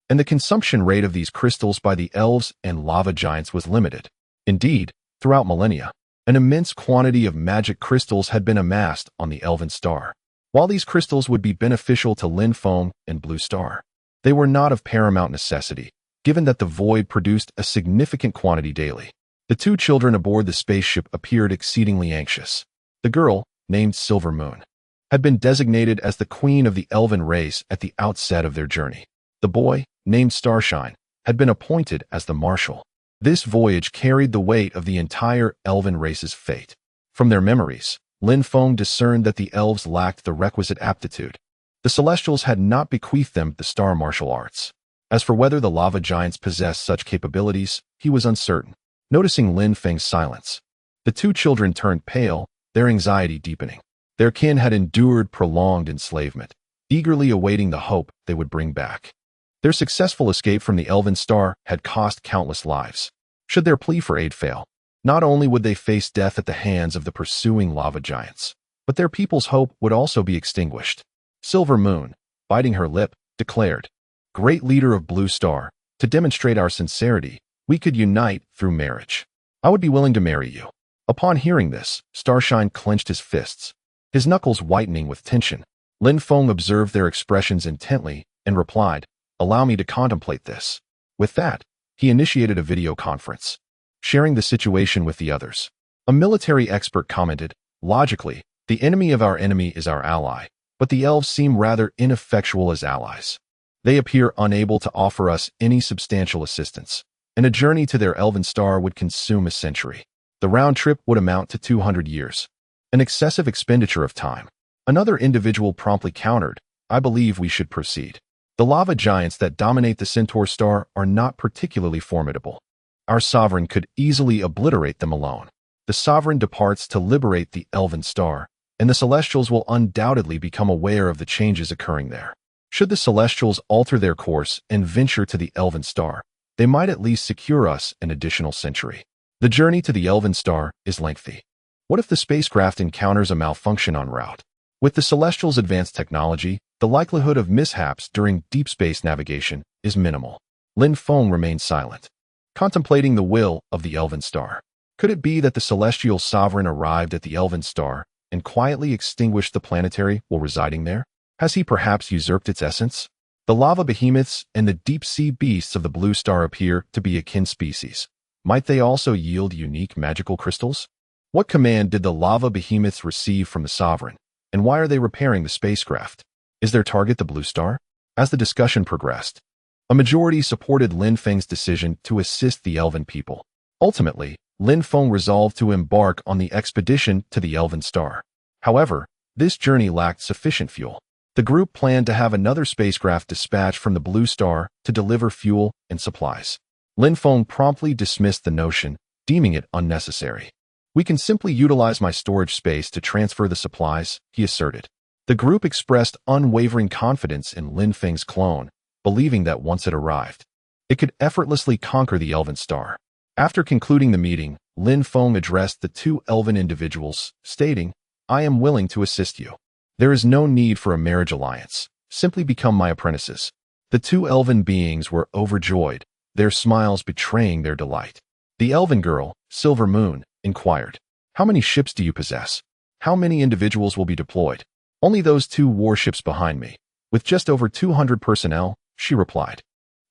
and the consumption rate of these crystals by the elves and lava giants was limited. Indeed, throughout millennia, an immense quantity of magic crystals had been amassed on the Elven Star. While these crystals would be beneficial to Lin Feng and Blue Star, they were not of paramount necessity, given that the void produced a significant quantity daily. The two children aboard the spaceship appeared exceedingly anxious. The girl, named Silver Moon, had been designated as the queen of the elven race at the outset of their journey. The boy, named Starshine, had been appointed as the marshal. This voyage carried the weight of the entire elven race's fate. From their memories, Lin Feng discerned that the elves lacked the requisite aptitude. The Celestials had not bequeathed them the star martial arts. As for whether the lava giants possessed such capabilities, he was uncertain. Noticing Lin Feng's silence, the two children turned pale, their anxiety deepening. Their kin had endured prolonged enslavement, eagerly awaiting the hope they would bring back. Their successful escape from the Elven Star had cost countless lives. Should their plea for aid fail, not only would they face death at the hands of the pursuing lava giants, but their people's hope would also be extinguished. Silver Moon, biting her lip, declared, "Great leader of Blue Star, to demonstrate our sincerity, we could unite through marriage. I would be willing to marry you." Upon hearing this, Starshine clenched his fists, his knuckles whitening with tension. Lin Feng observed their expressions intently and replied, "Allow me to contemplate this." With that, he initiated a video conference, sharing the situation with the others. A military expert commented, "Logically, the enemy of our enemy is our ally, but the elves seem rather ineffectual as allies. They appear unable to offer us any substantial assistance, and a journey to their Elven Star would consume a century. The round trip would amount to 200 years, an excessive expenditure of time." Another individual promptly countered, "I believe we should proceed. The lava giants that dominate the Centaur Star are not particularly formidable. Our sovereign could easily obliterate them alone. The sovereign departs to liberate the Elven Star, and the Celestials will undoubtedly become aware of the changes occurring there. Should the Celestials alter their course and venture to the Elven Star, they might at least secure us an additional century. The journey to the Elven Star is lengthy. What if the spacecraft encounters a malfunction en route? With the Celestials' advanced technology, the likelihood of mishaps during deep space navigation is minimal." Lin Feng remained silent. contemplating the will of the Elven Star. Could it be that the celestial sovereign arrived at the Elven Star and quietly extinguished the planetary while residing there? Has he perhaps usurped its essence? The lava behemoths and the deep-sea beasts of the blue star appear to be akin species. Might they also yield unique magical crystals? What command did the lava behemoths receive from the sovereign, and why are they repairing the spacecraft? Is their target the blue star? As the discussion progressed, a majority supported Lin Feng's decision to assist the Elven people. Ultimately, Lin Feng resolved to embark on the expedition to the Elven Star. However, this journey lacked sufficient fuel. The group planned to have another spacecraft dispatched from the Blue Star to deliver fuel and supplies. Lin Feng promptly dismissed the notion, deeming it unnecessary. "We can simply utilize my storage space to transfer the supplies," he asserted. The group expressed unwavering confidence in Lin Feng's clone, believing that once it arrived, it could effortlessly conquer the Elven Star. After concluding the meeting, Lin Feng addressed the two elven individuals, stating, "I am willing to assist you. There is no need for a marriage alliance. Simply become my apprentices." The two elven beings were overjoyed, their smiles betraying their delight. The elven girl, Silver Moon, inquired, "How many ships do you possess? How many individuals will be deployed?" "Only those 2 warships behind me, with just over 200 personnel," she replied.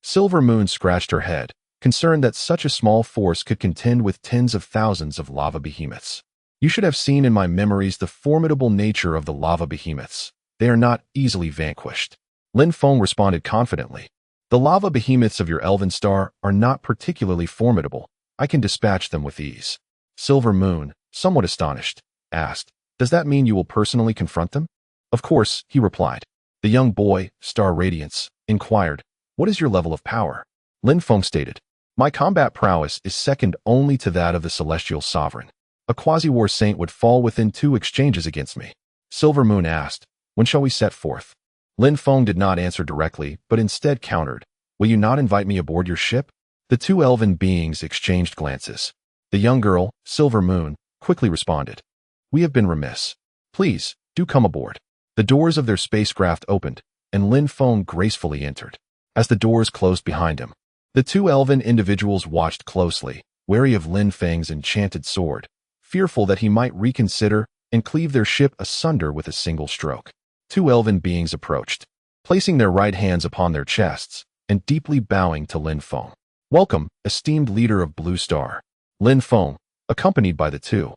Silver Moon scratched her head, concerned that such a small force could contend with tens of thousands of lava behemoths. "You should have seen in my memories the formidable nature of the lava behemoths. They are not easily vanquished." Lin Feng responded confidently, "The lava behemoths of your Elven Star are not particularly formidable. I can dispatch them with ease." Silver Moon, somewhat astonished, asked, "Does that mean you will personally confront them?" "Of course," he replied. The young boy, Star Radiance, inquired, "What is your level of power?" Lin Feng stated, "My combat prowess is second only to that of the Celestial Sovereign. A quasi-war saint would fall within 2 exchanges against me." Silver Moon asked, "When shall we set forth?" Lin Feng did not answer directly, but instead countered, "Will you not invite me aboard your ship?" The two elven beings exchanged glances. The young girl, Silver Moon, quickly responded, "We have been remiss. Please, do come aboard." The doors of their spacecraft opened, and Lin Feng gracefully entered. As the doors closed behind him, the two elven individuals watched closely, wary of Lin Feng's enchanted sword, fearful that he might reconsider and cleave their ship asunder with a single stroke. 2 elven beings approached, placing their right hands upon their chests and deeply bowing to Lin Feng. "Welcome, esteemed leader of Blue Star." Lin Feng, accompanied by the two,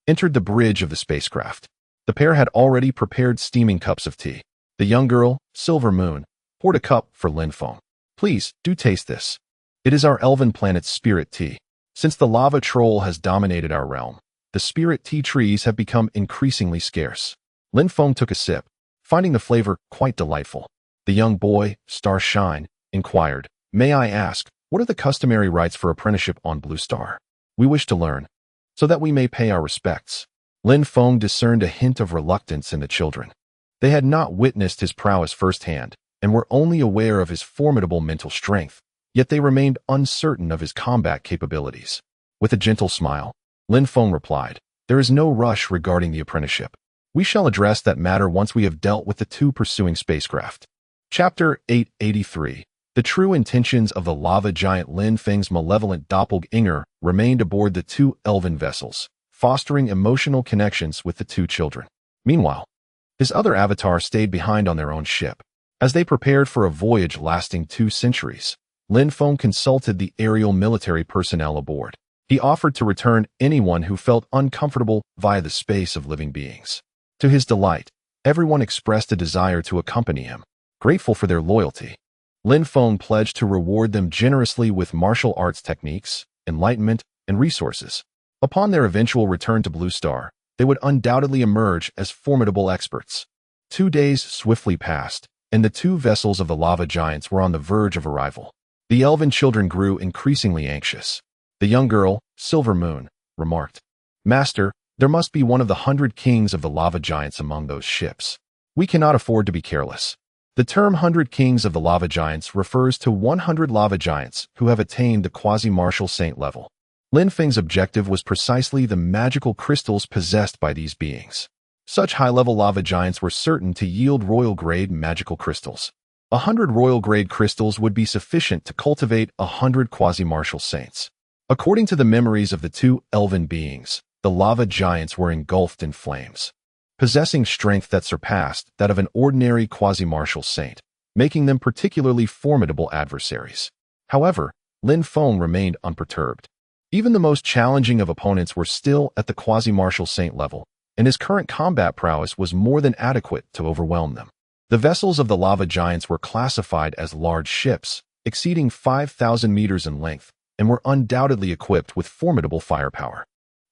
entered the bridge of the spacecraft. The pair had already prepared steaming cups of tea. The young girl, Silver Moon, poured a cup for Lin Feng. "Please, do taste this. It is our elven planet's spirit tea. Since the lava troll has dominated our realm, the spirit tea trees have become increasingly scarce." Lin Feng took a sip, finding the flavor quite delightful. The young boy, Star Shine, inquired, "May I ask, what are the customary rites for apprenticeship on Blue Star? We wish to learn, so that we may pay our respects." Lin Feng discerned a hint of reluctance in the children. They had not witnessed his prowess firsthand, and were only aware of his formidable mental strength, yet they remained uncertain of his combat capabilities. With a gentle smile, Lin Feng replied, "There is no rush regarding the apprenticeship. We shall address that matter once we have dealt with the 2 pursuing spacecraft." Chapter 883. The true intentions of the lava giant Lin Feng's malevolent doppelganger remained aboard the 2 elven vessels, fostering emotional connections with the 2 children. Meanwhile, his other avatar stayed behind on their own ship. As they prepared for a voyage lasting 2 centuries, Lin Feng consulted the aerial military personnel aboard. He offered to return anyone who felt uncomfortable via the space of living beings. To his delight, everyone expressed a desire to accompany him, grateful for their loyalty. Lin Feng pledged to reward them generously with martial arts techniques, enlightenment, and resources. Upon their eventual return to Blue Star, they would undoubtedly emerge as formidable experts. 2 days swiftly passed, and the 2 vessels of the lava giants were on the verge of arrival. The elven children grew increasingly anxious. The young girl, Silver Moon, remarked, "Master, there must be one of the 100 kings of the lava giants among those ships. We cannot afford to be careless." The term 100 Kings of the Lava Giants refers to 100 lava giants who have attained the quasi-martial saint level. Lin Feng's objective was precisely the magical crystals possessed by these beings. Such high-level lava giants were certain to yield royal-grade magical crystals. 100 royal-grade crystals would be sufficient to cultivate 100 quasi-martial saints. According to the memories of the two elven beings, the lava giants were engulfed in flames, possessing strength that surpassed that of an ordinary quasi-martial saint, making them particularly formidable adversaries. However, Lin Feng remained unperturbed. Even the most challenging of opponents were still at the quasi-martial saint level, and his current combat prowess was more than adequate to overwhelm them. The vessels of the lava giants were classified as large ships, exceeding 5,000 meters in length, and were undoubtedly equipped with formidable firepower.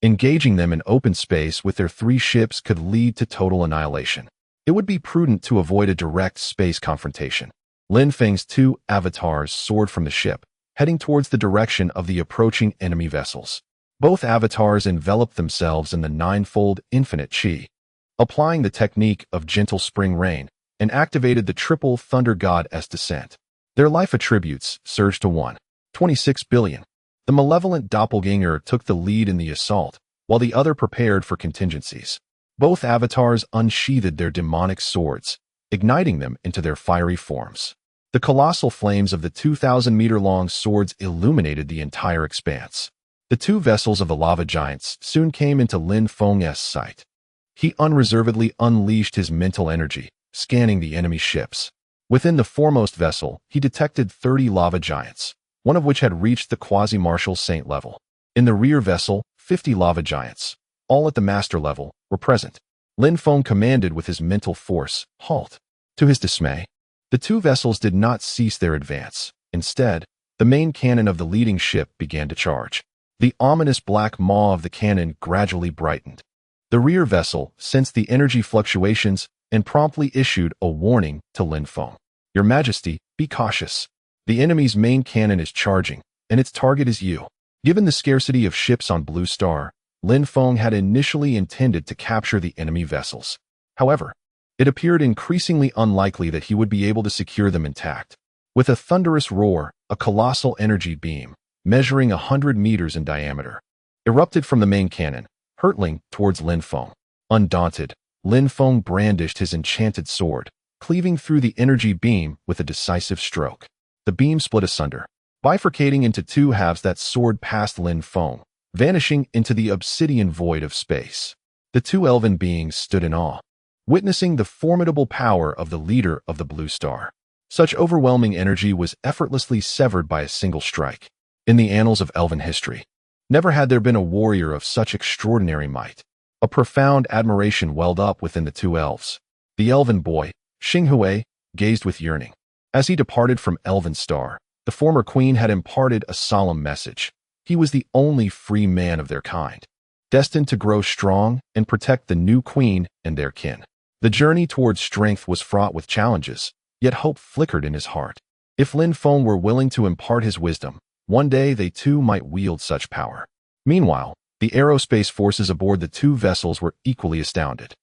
Engaging them in open space with their 3 ships could lead to total annihilation. It would be prudent to avoid a direct space confrontation. Lin Feng's 2 avatars soared from the ship, heading towards the direction of the approaching enemy vessels. Both avatars enveloped themselves in the 9-fold infinite chi, applying the technique of gentle spring rain, and activated the triple thunder god S descent. Their life attributes surged to 1.26 billion. The malevolent doppelganger took the lead in the assault, while the other prepared for contingencies. Both avatars unsheathed their demonic swords, igniting them into their fiery forms. The colossal flames of the 2,000-meter-long swords illuminated the entire expanse. The 2 vessels of the lava giants soon came into Lin Feng's sight. He unreservedly unleashed his mental energy, scanning the enemy ships. Within the foremost vessel, he detected 30 lava giants, one of which had reached the quasi-martial saint level. In the rear vessel, 50 lava giants, all at the master level, were present. Lin Feng commanded with his mental force, "Halt." To his dismay, the 2 vessels did not cease their advance. Instead, the main cannon of the leading ship began to charge. The ominous black maw of the cannon gradually brightened. The rear vessel sensed the energy fluctuations and promptly issued a warning to Lin Feng. "Your Majesty, be cautious. The enemy's main cannon is charging, and its target is you." Given the scarcity of ships on Blue Star, Lin Feng had initially intended to capture the enemy vessels. However, it appeared increasingly unlikely that he would be able to secure them intact. With a thunderous roar, a colossal energy beam, measuring 100 meters in diameter, erupted from the main cannon, hurtling towards Lin Feng. Undaunted, Lin Feng brandished his enchanted sword, cleaving through the energy beam with a decisive stroke. The beam split asunder, bifurcating into 2 halves that soared past Lin Feng, vanishing into the obsidian void of space. The 2 elven beings stood in awe, witnessing the formidable power of the leader of the Blue Star. Such overwhelming energy was effortlessly severed by a single strike. In the annals of elven history, never had there been a warrior of such extraordinary might. A profound admiration welled up within the 2 elves. The elven boy, Xinghui, gazed with yearning. As he departed from Elven Star, the former queen had imparted a solemn message. He was the only free man of their kind, destined to grow strong and protect the new queen and their kin. The journey towards strength was fraught with challenges, yet hope flickered in his heart. If Lin Feng were willing to impart his wisdom, one day they too might wield such power. Meanwhile, the aerospace forces aboard the 2 vessels were equally astounded.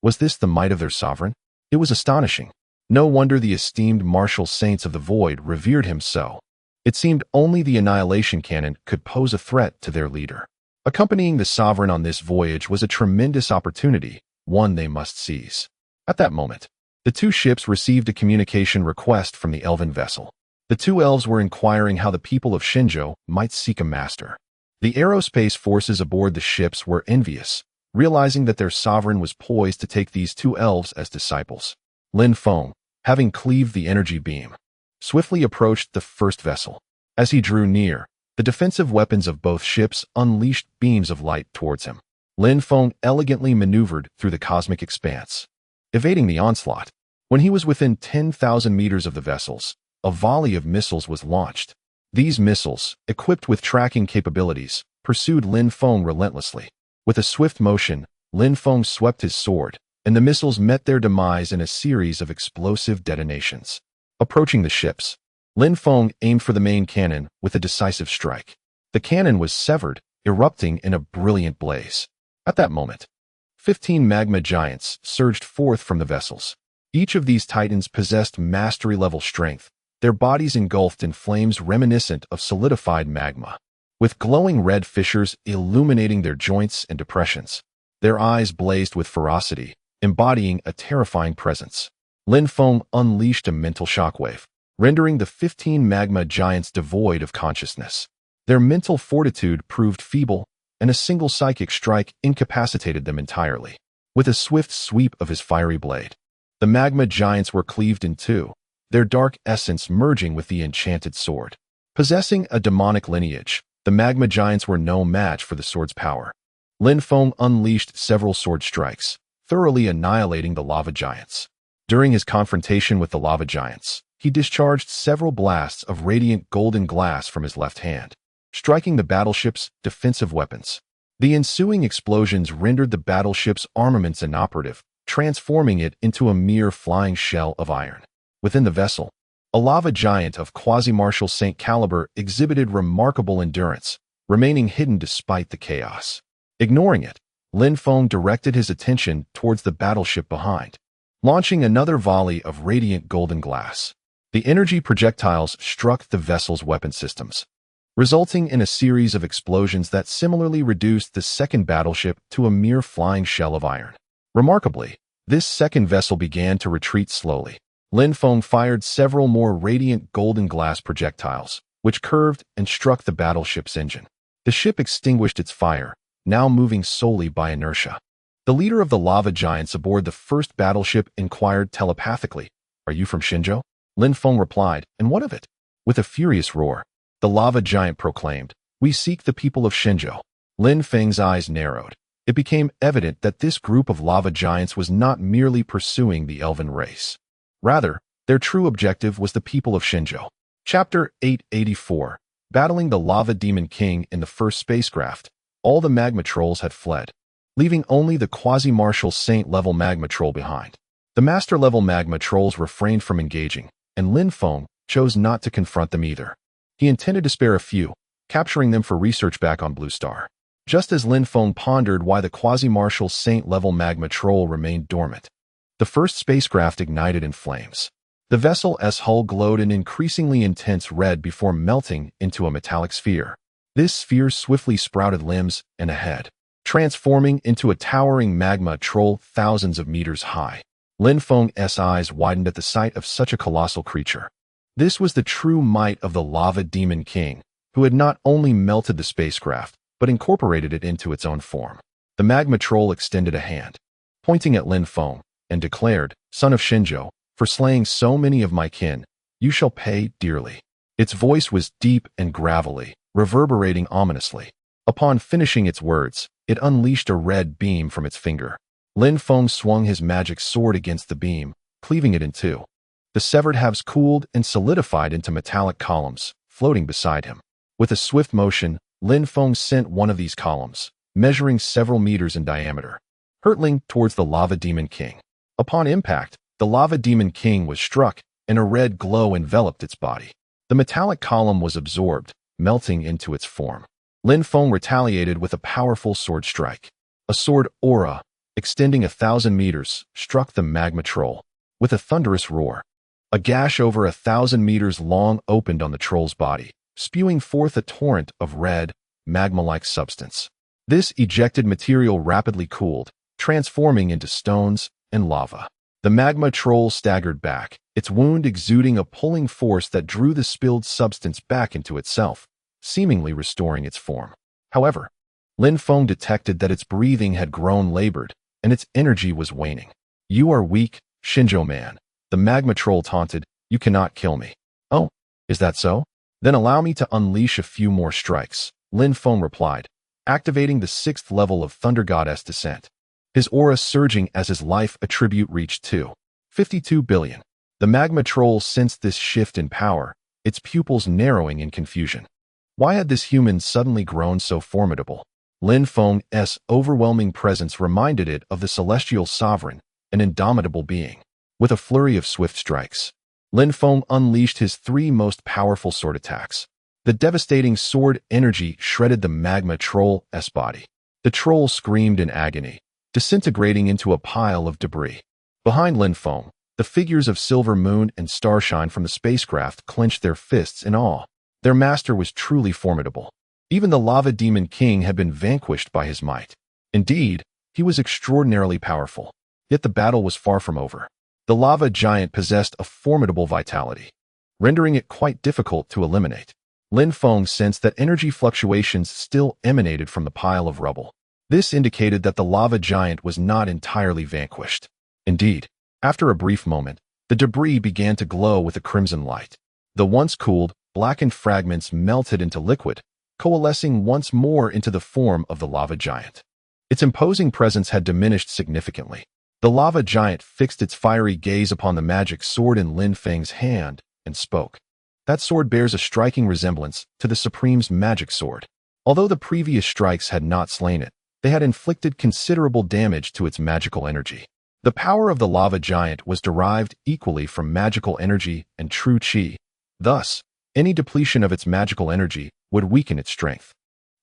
Was this the might of their sovereign? It was astonishing. No wonder the esteemed martial saints of the void revered him so. It seemed only the annihilation cannon could pose a threat to their leader. Accompanying the sovereign on this voyage was a tremendous opportunity, one they must seize. At that moment, the 2 ships received a communication request from the elven vessel. The 2 elves were inquiring how the people of Shenzhou might seek a master. The aerospace forces aboard the ships were envious, realizing that their sovereign was poised to take these 2 elves as disciples. Lin Feng, having cleaved the energy beam, swiftly approached the first vessel. As he drew near, the defensive weapons of both ships unleashed beams of light towards him. Lin Feng elegantly maneuvered through the cosmic expanse, evading the onslaught. When he was within 10,000 meters of the vessels, a volley of missiles was launched. These missiles, equipped with tracking capabilities, pursued Lin Feng relentlessly. With a swift motion, Lin Feng swept his sword, and the missiles met their demise in a series of explosive detonations. Approaching the ships, Lin Feng aimed for the main cannon with a decisive strike. The cannon was severed, erupting in a brilliant blaze. At that moment, 15 magma giants surged forth from the vessels. Each of these titans possessed mastery-level strength, their bodies engulfed in flames reminiscent of solidified magma, with glowing red fissures illuminating their joints and depressions. Their eyes blazed with ferocity, embodying a terrifying presence. Lin Feng unleashed a mental shockwave, rendering the 15 magma giants devoid of consciousness. Their mental fortitude proved feeble, and a single psychic strike incapacitated them entirely. With a swift sweep of his fiery blade, the magma giants were cleaved in two, their dark essence merging with the enchanted sword. Possessing a demonic lineage, the magma giants were no match for the sword's power. Lin Feng unleashed several sword strikes, thoroughly annihilating the lava giants. During his confrontation with the lava giants, he discharged several blasts of radiant golden glass from his left hand, striking the battleship's defensive weapons. The ensuing explosions rendered the battleship's armaments inoperative, transforming it into a mere flying shell of iron. Within the vessel, a lava giant of quasi-martial saint caliber exhibited remarkable endurance, remaining hidden despite the chaos. Ignoring it, Lin Feng directed his attention towards the battleship behind, launching another volley of radiant golden glass. The energy projectiles struck the vessel's weapon systems, resulting in a series of explosions that similarly reduced the second battleship to a mere flying shell of iron. Remarkably, this second vessel began to retreat slowly. Lin Feng fired several more radiant golden glass projectiles, which curved and struck the battleship's engine. The ship extinguished its fire, now moving solely by inertia. The leader of the lava giants aboard the first battleship inquired telepathically, "Are you from Shenzhou?" Lin Feng replied, "And what of it?" With a furious roar, the lava giant proclaimed, "We seek the people of Shenzhou." Lin Feng's eyes narrowed. It became evident that this group of lava giants was not merely pursuing the elven race. Rather, their true objective was the people of Shenzhou. Chapter 884. Battling the Lava Demon King in the first spacecraft, all the magma trolls had fled, leaving only the quasi-martial saint-level magma troll behind. The master-level magma trolls refrained from engaging, and Lin Feng chose not to confront them either. He intended to spare a few, capturing them for research back on Blue Star. Just as Lin Feng pondered why the quasi-martial saint-level magma troll remained dormant, the first spacecraft ignited in flames. The vessel's hull glowed an increasingly intense red before melting into a metallic sphere. This sphere swiftly sprouted limbs and a head, transforming into a towering magma troll thousands of meters high. Lin Feng's eyes widened at the sight of such a colossal creature. This was the true might of the Lava Demon King, who had not only melted the spacecraft, but incorporated it into its own form. The magma troll extended a hand, pointing at Lin Feng, and declared, "Son of Shenzhou, for slaying so many of my kin, you shall pay dearly." Its voice was deep and gravelly, reverberating ominously. Upon finishing its words, it unleashed a red beam from its finger. Lin Feng swung his magic sword against the beam, cleaving it in two. The severed halves cooled and solidified into metallic columns, floating beside him. With a swift motion, Lin Feng sent one of these columns, measuring several meters in diameter, hurtling towards the Lava Demon King. Upon impact, the Lava Demon King was struck, and a red glow enveloped its body. The metallic column was absorbed, melting into its form. Lin Feng retaliated with a powerful sword strike. A sword aura, extending 1,000 meters, struck the magma troll. With a thunderous roar, a gash over 1,000 meters long opened on the troll's body, spewing forth a torrent of red, magma-like substance. This ejected material rapidly cooled, transforming into stones and lava. The magma troll staggered back, its wound exuding a pulling force that drew the spilled substance back into itself, seemingly restoring its form. However, Lin Feng detected that its breathing had grown labored, and its energy was waning. "You are weak, Shenzhou man," the magma troll taunted. "You cannot kill me." "Oh, is that so? Then allow me to unleash a few more strikes," Lin Feng replied, activating the 6th level of Thunder Goddess Descent. His aura surging as his life attribute reached 2.52 billion. The magma troll sensed this shift in power, its pupils narrowing in confusion. Why had this human suddenly grown so formidable? Lin Feng's overwhelming presence reminded it of the celestial sovereign, an indomitable being. With a flurry of swift strikes, Lin Feng unleashed his 3 most powerful sword attacks. The devastating sword energy shredded the magma troll's body. The troll screamed in agony, disintegrating into a pile of debris. Behind Lin Feng, the figures of Silver Moon and Starshine from the spacecraft clenched their fists in awe. Their master was truly formidable. Even the Lava Demon King had been vanquished by his might. Indeed, he was extraordinarily powerful. Yet the battle was far from over. The lava giant possessed a formidable vitality, rendering it quite difficult to eliminate. Lin Feng sensed that energy fluctuations still emanated from the pile of rubble. This indicated that the lava giant was not entirely vanquished. Indeed, after a brief moment, the debris began to glow with a crimson light. The once cooled, blackened fragments melted into liquid, coalescing once more into the form of the lava giant. Its imposing presence had diminished significantly. The lava giant fixed its fiery gaze upon the magic sword in Lin Feng's hand and spoke. That sword bears a striking resemblance to the Supreme's magic sword. Although the previous strikes had not slain it, they had inflicted considerable damage to its magical energy. The power of the lava giant was derived equally from magical energy and true qi. Thus, any depletion of its magical energy would weaken its strength.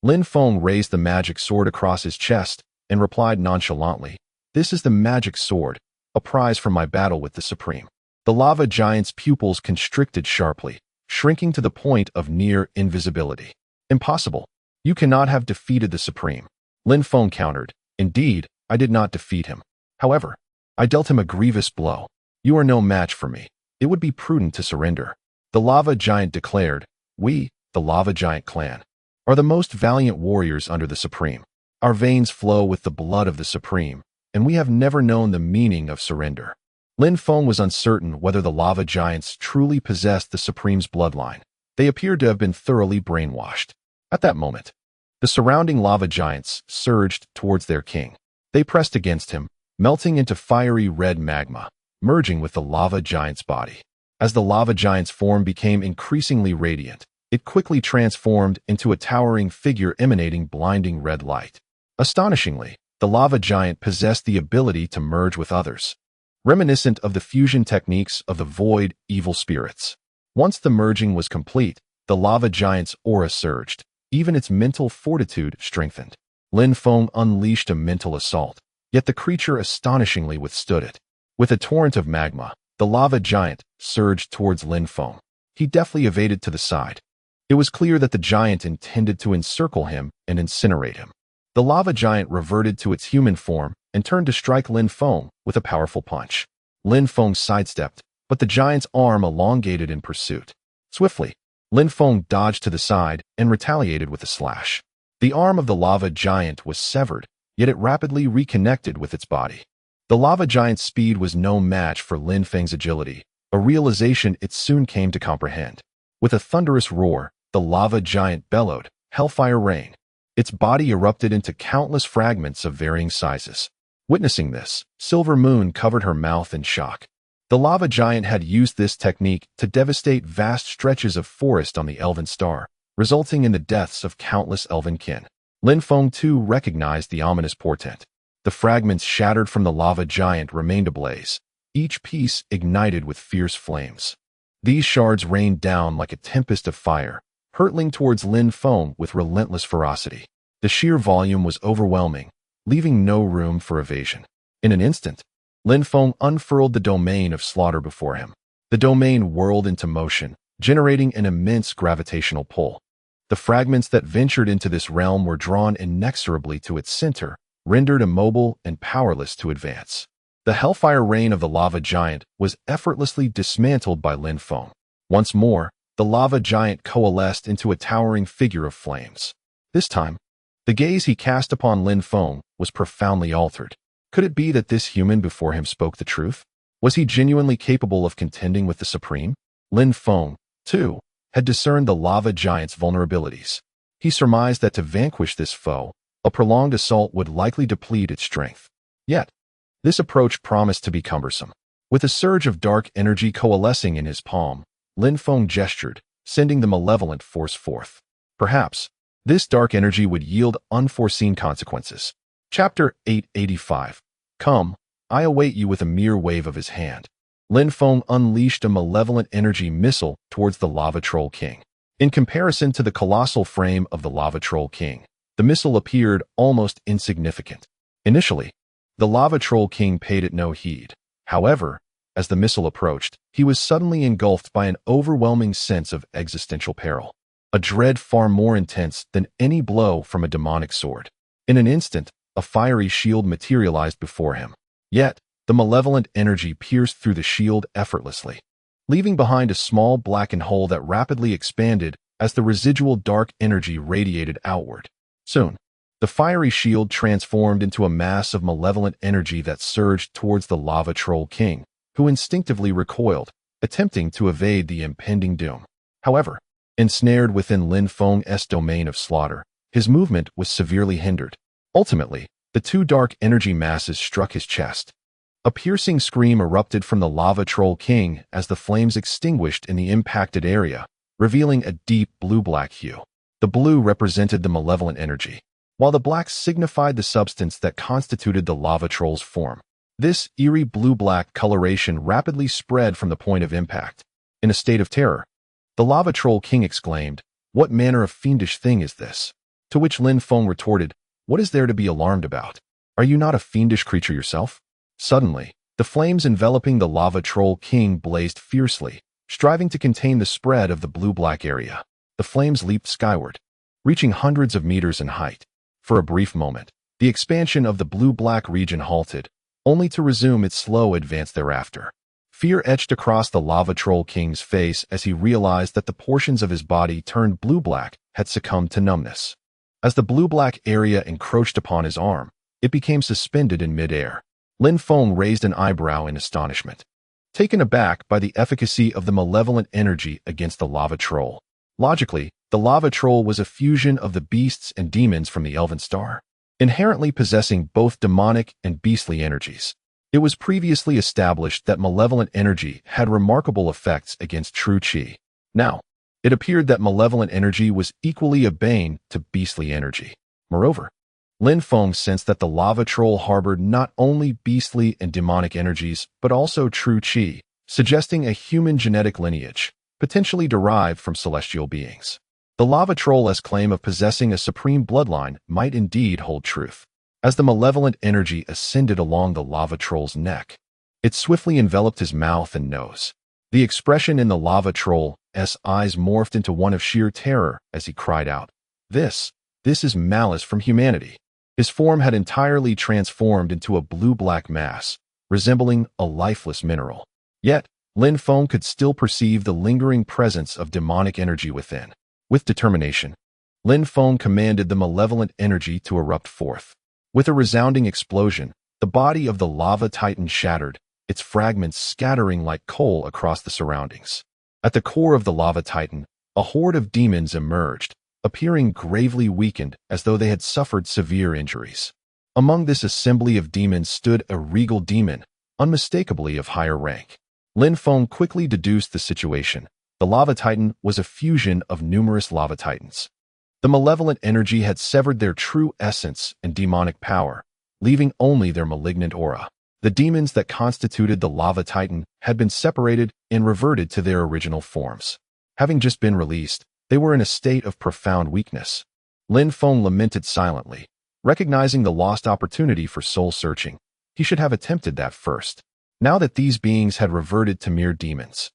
Lin Feng raised the magic sword across his chest and replied nonchalantly, "This is the magic sword, a prize from my battle with the Supreme." The lava giant's pupils constricted sharply, shrinking to the point of near invisibility. "Impossible. You cannot have defeated the Supreme." Lin Feng countered, "Indeed, I did not defeat him. However, I dealt him a grievous blow. You are no match for me. It would be prudent to surrender." The lava giant declared, "We, the lava giant clan, are the most valiant warriors under the Supreme. Our veins flow with the blood of the Supreme, and we have never known the meaning of surrender." Lin Feng was uncertain whether the lava giants truly possessed the Supreme's bloodline. They appeared to have been thoroughly brainwashed. At that moment, the surrounding lava giants surged towards their king. They pressed against him, melting into fiery red magma, merging with the lava giant's body. As the lava giant's form became increasingly radiant, it quickly transformed into a towering figure emanating blinding red light. Astonishingly, the lava giant possessed the ability to merge with others, reminiscent of the fusion techniques of the void evil spirits. Once the merging was complete, the lava giant's aura surged. Even its mental fortitude strengthened. Lin Feng unleashed a mental assault, yet the creature astonishingly withstood it. With a torrent of magma, the lava giant surged towards Lin Feng. He deftly evaded to the side. It was clear that the giant intended to encircle him and incinerate him. The lava giant reverted to its human form and turned to strike Lin Feng with a powerful punch. Lin Feng sidestepped, but the giant's arm elongated in pursuit. Swiftly, Lin Feng dodged to the side and retaliated with a slash. The arm of the lava giant was severed, yet it rapidly reconnected with its body. The lava giant's speed was no match for Lin Feng's agility, a realization it soon came to comprehend. With a thunderous roar, the lava giant bellowed, "Hellfire rain." Its body erupted into countless fragments of varying sizes. Witnessing this, Silver Moon covered her mouth in shock. The lava giant had used this technique to devastate vast stretches of forest on the Elven Star, resulting in the deaths of countless elven kin. Lin Feng too recognized the ominous portent. The fragments shattered from the lava giant remained ablaze, each piece ignited with fierce flames. These shards rained down like a tempest of fire, hurtling towards Lin Feng with relentless ferocity. The sheer volume was overwhelming, leaving no room for evasion. In an instant, Lin Feng unfurled the domain of slaughter before him. The domain whirled into motion, generating an immense gravitational pull. The fragments that ventured into this realm were drawn inexorably to its center, rendered immobile and powerless to advance. The hellfire rain of the lava giant was effortlessly dismantled by Lin Feng. Once more, the lava giant coalesced into a towering figure of flames. This time, the gaze he cast upon Lin Feng was profoundly altered. Could it be that this human before him spoke the truth? Was he genuinely capable of contending with the Supreme? Lin Feng, too, had discerned the lava giant's vulnerabilities. He surmised that to vanquish this foe, a prolonged assault would likely deplete its strength. Yet, this approach promised to be cumbersome. With a surge of dark energy coalescing in his palm, Lin Feng gestured, sending the malevolent force forth. Perhaps, this dark energy would yield unforeseen consequences. Chapter 885. Come, I await you with a mere wave of his hand. Lin Feng unleashed a malevolent energy missile towards the Lava Troll King. In comparison to the colossal frame of the Lava Troll King, the missile appeared almost insignificant. Initially, the Lava Troll King paid it no heed. However, as the missile approached, he was suddenly engulfed by an overwhelming sense of existential peril, a dread far more intense than any blow from a demonic sword. In an instant, a fiery shield materialized before him. Yet, The malevolent energy pierced through the shield effortlessly, leaving behind a small blackened hole that rapidly expanded as the residual dark energy radiated outward. Soon, the fiery shield transformed into a mass of malevolent energy that surged towards the lava troll king, who instinctively recoiled, attempting to evade the impending doom. However, ensnared within Lin Feng's domain of slaughter, his movement was severely hindered. Ultimately, the two dark energy masses struck his chest. A piercing scream erupted from the lava troll king as the flames extinguished in the impacted area, revealing a deep blue-black hue. The blue represented the malevolent energy, while the black signified the substance that constituted the lava troll's form. This eerie blue-black coloration rapidly spread from the point of impact. In a state of terror, the lava troll king exclaimed, "What manner of fiendish thing is this?" To which Lin Feng retorted, "What is there to be alarmed about? Are you not a fiendish creature yourself?" Suddenly, the flames enveloping the lava troll king blazed fiercely, striving to contain the spread of the blue-black area. The flames leaped skyward, reaching hundreds of meters in height. For a brief moment, the expansion of the blue-black region halted, only to resume its slow advance thereafter. Fear etched across the lava troll king's face as he realized that the portions of his body turned blue-black had succumbed to numbness. As the blue-black area encroached upon his arm, it became suspended in midair. Lin Feng raised an eyebrow in astonishment, taken aback by the efficacy of the malevolent energy against the lava troll. Logically, the lava troll was a fusion of the beasts and demons from the Elven Star, inherently possessing both demonic and beastly energies. It was previously established that malevolent energy had remarkable effects against true qi. Now, it appeared that malevolent energy was equally a bane to beastly energy. Moreover, Lin Feng sensed that the lava troll harbored not only beastly and demonic energies, but also true qi, suggesting a human genetic lineage, potentially derived from celestial beings. The lava troll's claim of possessing a supreme bloodline might indeed hold truth. As the malevolent energy ascended along the lava troll's neck, it swiftly enveloped his mouth and nose. The expression in the lava troll's eyes morphed into one of sheer terror as he cried out, This is malice from humanity." His form had entirely transformed into a blue-black mass, resembling a lifeless mineral. Yet, Lin Feng could still perceive the lingering presence of demonic energy within. With determination, Lin Feng commanded the malevolent energy to erupt forth. With a resounding explosion, the body of the lava titan shattered, its fragments scattering like coal across the surroundings. At the core of the lava titan, a horde of demons emerged, appearing gravely weakened as though they had suffered severe injuries. Among this assembly of demons stood a regal demon, unmistakably of higher rank. Lin Feng quickly deduced the situation. The lava titan was a fusion of numerous lava titans. The malevolent energy had severed their true essence and demonic power, leaving only their malignant aura. The demons that constituted the lava titan had been separated and reverted to their original forms. Having just been released, they were in a state of profound weakness. Lin Feng lamented silently, recognizing the lost opportunity for soul-searching. He should have attempted that first. Now that these beings had reverted to mere demons,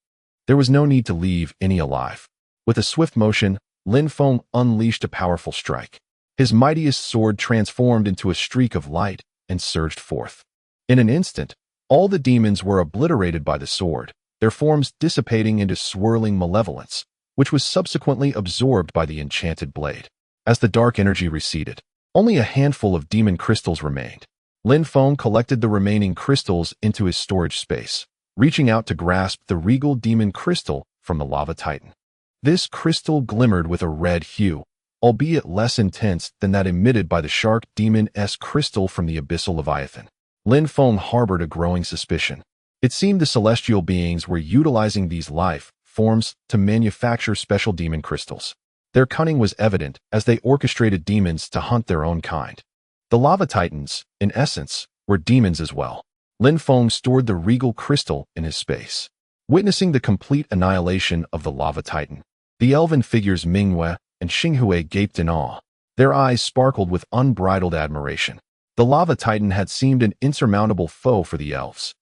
there was no need to leave any alive. With a swift motion, Lin Feng unleashed a powerful strike. His mightiest sword transformed into a streak of light and surged forth. In an instant, all the demons were obliterated by the sword, their forms dissipating into swirling malevolence, which was subsequently absorbed by the enchanted blade. As the dark energy receded, only a handful of demon crystals remained. Lin Feng collected the remaining crystals into his storage space, reaching out to grasp the regal demon crystal from the lava titan. This crystal glimmered with a red hue, albeit less intense than that emitted by the shark demon-esque crystal from the abyssal leviathan. Lin Feng harbored a growing suspicion. It seemed the celestial beings were utilizing these life forms to manufacture special demon crystals. Their cunning was evident as they orchestrated demons to hunt their own kind. The lava titans, in essence, were demons as well. Lin Feng stored the regal crystal in his space. Witnessing the complete annihilation of the lava titan, the elven figures Mingwei and Xinghui gaped in awe. Their eyes sparkled with unbridled admiration. The lava titan had seemed an insurmountable foe for the elves.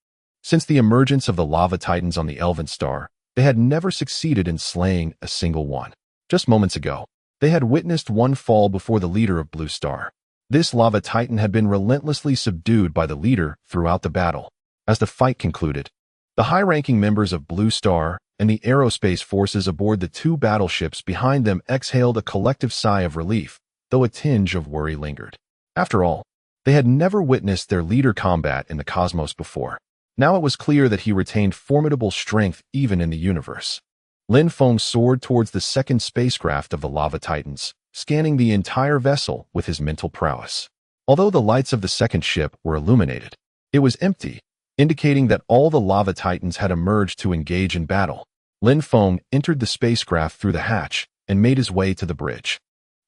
Since the emergence of the lava titans on the Elven Star, they had never succeeded in slaying a single one. Just moments ago, they had witnessed one fall before the leader of Blue Star. This lava titan had been relentlessly subdued by the leader throughout the battle. As the fight concluded, the high-ranking members of Blue Star and the aerospace forces aboard the two battleships behind them exhaled a collective sigh of relief, though a tinge of worry lingered. After all, they had never witnessed their leader combat in the cosmos before. Now it was clear that he retained formidable strength even in the universe. Lin Feng soared towards the second spacecraft of the Lava Titans, scanning the entire vessel with his mental prowess. Although the lights of the second ship were illuminated, it was empty, indicating that all the Lava Titans had emerged to engage in battle. Lin Feng entered the spacecraft through the hatch and made his way to the bridge.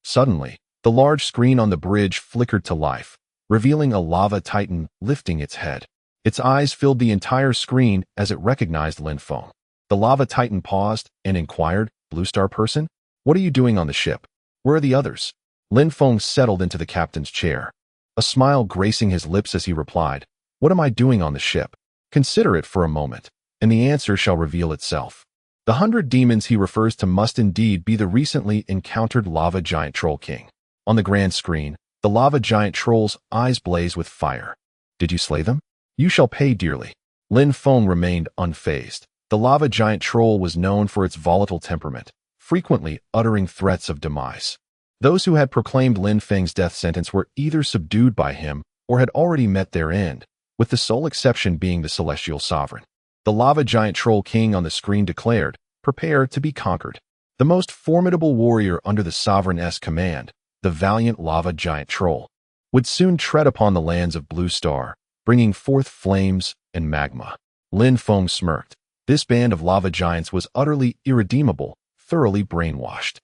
Suddenly, the large screen on the bridge flickered to life, revealing a Lava Titan lifting its head. Its eyes filled the entire screen as it recognized Lin Feng. The Lava Titan paused and inquired, "Blue Star person? What are you doing on the ship? Where are the others?" Lin Feng settled into the captain's chair, a smile gracing his lips as he replied, "What am I doing on the ship? Consider it for a moment, and the answer shall reveal itself." The 100 demons he refers to must indeed be the recently encountered Lava Giant Troll King. On the grand screen, the Lava Giant Troll's eyes blaze with fire. "Did you slay them? You shall pay dearly." Lin Feng remained unfazed. The Lava Giant Troll was known for its volatile temperament, frequently uttering threats of demise. Those who had proclaimed Lin Feng's death sentence were either subdued by him or had already met their end, with the sole exception being the Celestial Sovereign. The Lava Giant Troll King on the screen declared, "Prepare to be conquered." The most formidable warrior under the Sovereign's command, the valiant Lava Giant Troll, would soon tread upon the lands of Blue Star, bringing forth flames and magma. Lin Feng smirked. This band of lava giants was utterly irredeemable, thoroughly brainwashed.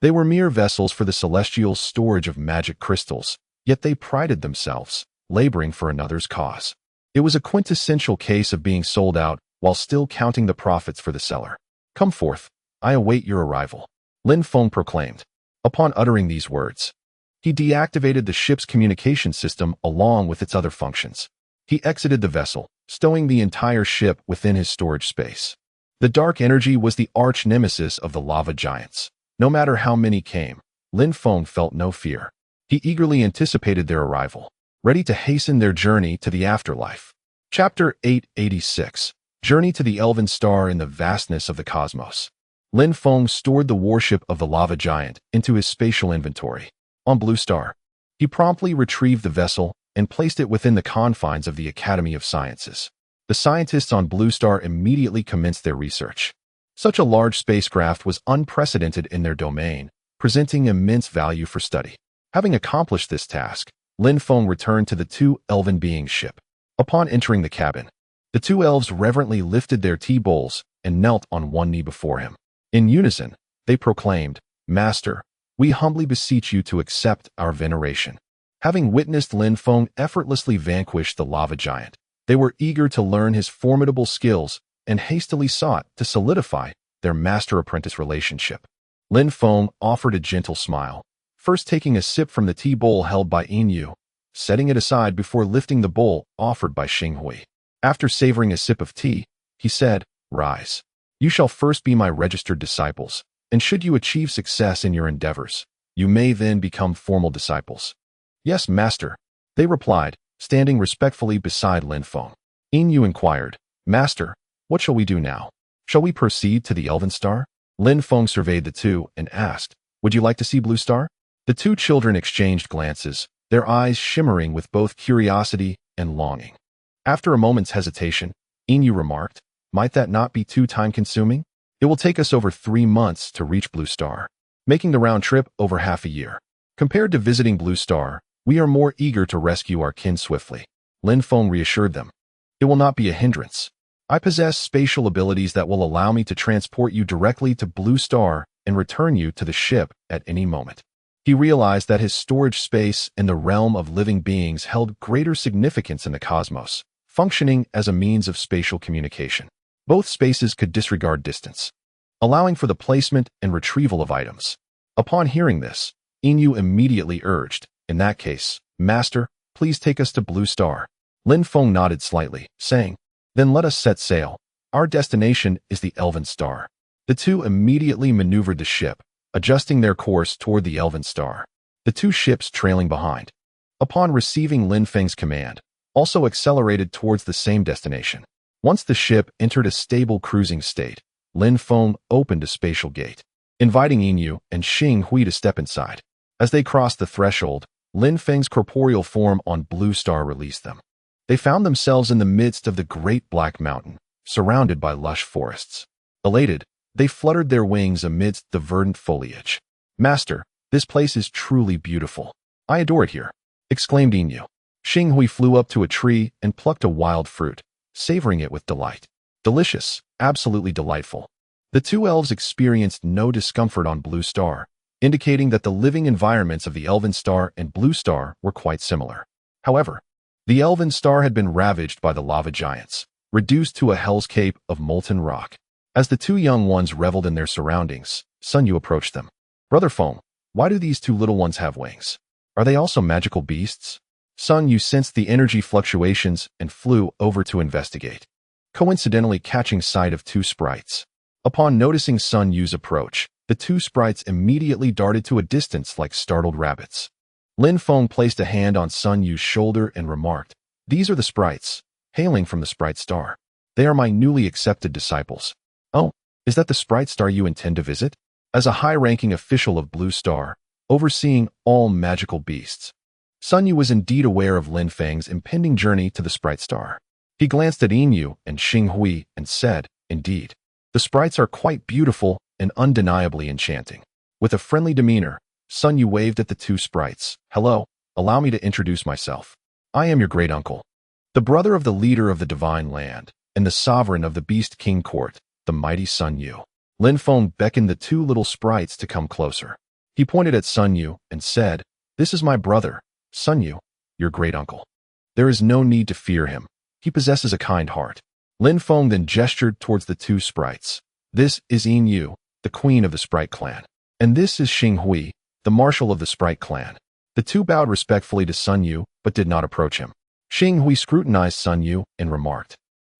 They were mere vessels for the celestial storage of magic crystals, yet they prided themselves, laboring for another's cause. It was a quintessential case of being sold out while still counting the profits for the seller. "Come forth, I await your arrival," Lin Feng proclaimed. Upon uttering these words, he deactivated the ship's communication system along with its other functions. He exited the vessel, stowing the entire ship within his storage space. The dark energy was the arch nemesis of the lava giants. No matter how many came, Lin Feng felt no fear. He eagerly anticipated their arrival, ready to hasten their journey to the afterlife. Chapter 886. Journey to the Elven Star in the Vastness of the Cosmos. Lin Feng stored the warship of the lava giant into his spatial inventory. On Blue Star, he promptly retrieved the vessel and placed it within the confines of the Academy of Sciences. The scientists on Blue Star immediately commenced their research. Such a large spacecraft was unprecedented in their domain, presenting immense value for study. Having accomplished this task, Lin Feng returned to the two elven beings' ship. Upon entering the cabin, the two elves reverently lifted their tea bowls and knelt on one knee before him. In unison, they proclaimed, "Master, we humbly beseech you to accept our veneration." Having witnessed Lin Feng effortlessly vanquish the lava giant, they were eager to learn his formidable skills and hastily sought to solidify their master-apprentice relationship. Lin Feng offered a gentle smile, first taking a sip from the tea bowl held by Yin, setting it aside before lifting the bowl offered by Xinghui. After savoring a sip of tea, he said, "Rise. You shall first be my registered disciples, and should you achieve success in your endeavors, you may then become formal disciples." "Yes, master," they replied, standing respectfully beside Lin Feng. Yin inquired, "Master, what shall we do now? Shall we proceed to the Elven Star?" Lin Feng surveyed the two and asked, "Would you like to see Blue Star?" The two children exchanged glances, their eyes shimmering with both curiosity and longing. After a moment's hesitation, Yin remarked, "Might that not be too time-consuming? It will take us over 3 months to reach Blue Star, making the round trip over half a year. Compared to visiting Blue Star, we are more eager to rescue our kin swiftly." Lin Feng reassured them. "It will not be a hindrance. I possess spatial abilities that will allow me to transport you directly to Blue Star and return you to the ship at any moment." He realized that his storage space in the realm of living beings held greater significance in the cosmos, functioning as a means of spatial communication. Both spaces could disregard distance, allowing for the placement and retrieval of items. Upon hearing this, Yin immediately urged, "In that case, Master, please take us to Blue Star." Lin Feng nodded slightly, saying, "Then let us set sail. Our destination is the Elven Star." The two immediately maneuvered the ship, adjusting their course toward the Elven Star, the two ships trailing behind. Upon receiving Lin Feng's command, also accelerated towards the same destination. Once the ship entered a stable cruising state, Lin Feng opened a spatial gate, inviting Inu and Xing Hui to step inside. As they crossed the threshold, Lin Feng's corporeal form on Blue Star released them. They found themselves in the midst of the Great Black Mountain, surrounded by lush forests. Elated, they fluttered their wings amidst the verdant foliage. "Master, this place is truly beautiful. I adore it here," exclaimed Inu. Xing Hui flew up to a tree and plucked a wild fruit, savoring it with delight. Delicious, absolutely delightful. The two elves experienced no discomfort on Blue Star, indicating that the living environments of the Elven Star and Blue Star were quite similar. However, the Elven Star had been ravaged by the lava giants, reduced to a hell's cape of molten rock. As the two young ones reveled in their surroundings, Sun Yu approached them. "Brother Feng, why do these two little ones have wings? Are they also magical beasts?" Sun Yu sensed the energy fluctuations and flew over to investigate, coincidentally catching sight of two sprites. Upon noticing Sun Yu's approach, the two sprites immediately darted to a distance like startled rabbits. Lin Feng placed a hand on Sun Yu's shoulder and remarked, "These are the sprites, hailing from the Sprite Star. They are my newly accepted disciples." "Oh, is that the Sprite Star you intend to visit?" As a high-ranking official of Blue Star, overseeing all magical beasts, Sun Yu was indeed aware of Lin Feng's impending journey to the Sprite Star. He glanced at Inu and Xing Hui and said, "Indeed, the sprites are quite beautiful and undeniably enchanting." With a friendly demeanor, Sun Yu waved at the two sprites. "Hello, allow me to introduce myself. I am your great-uncle, the brother of the leader of the Divine Land, and the sovereign of the Beast King Court, the mighty Sun Yu." Lin Feng beckoned the two little sprites to come closer. He pointed at Sun Yu and said, "This is my brother, Sun Yu, your great-uncle. There is no need to fear him. He possesses a kind heart." Lin Feng then gestured towards the two sprites. "This is Inu, the queen of the Sprite clan. And this is Xing Hui, the marshal of the Sprite clan." The two bowed respectfully to Sun Yu, but did not approach him. Xing Hui scrutinized Sun Yu and remarked,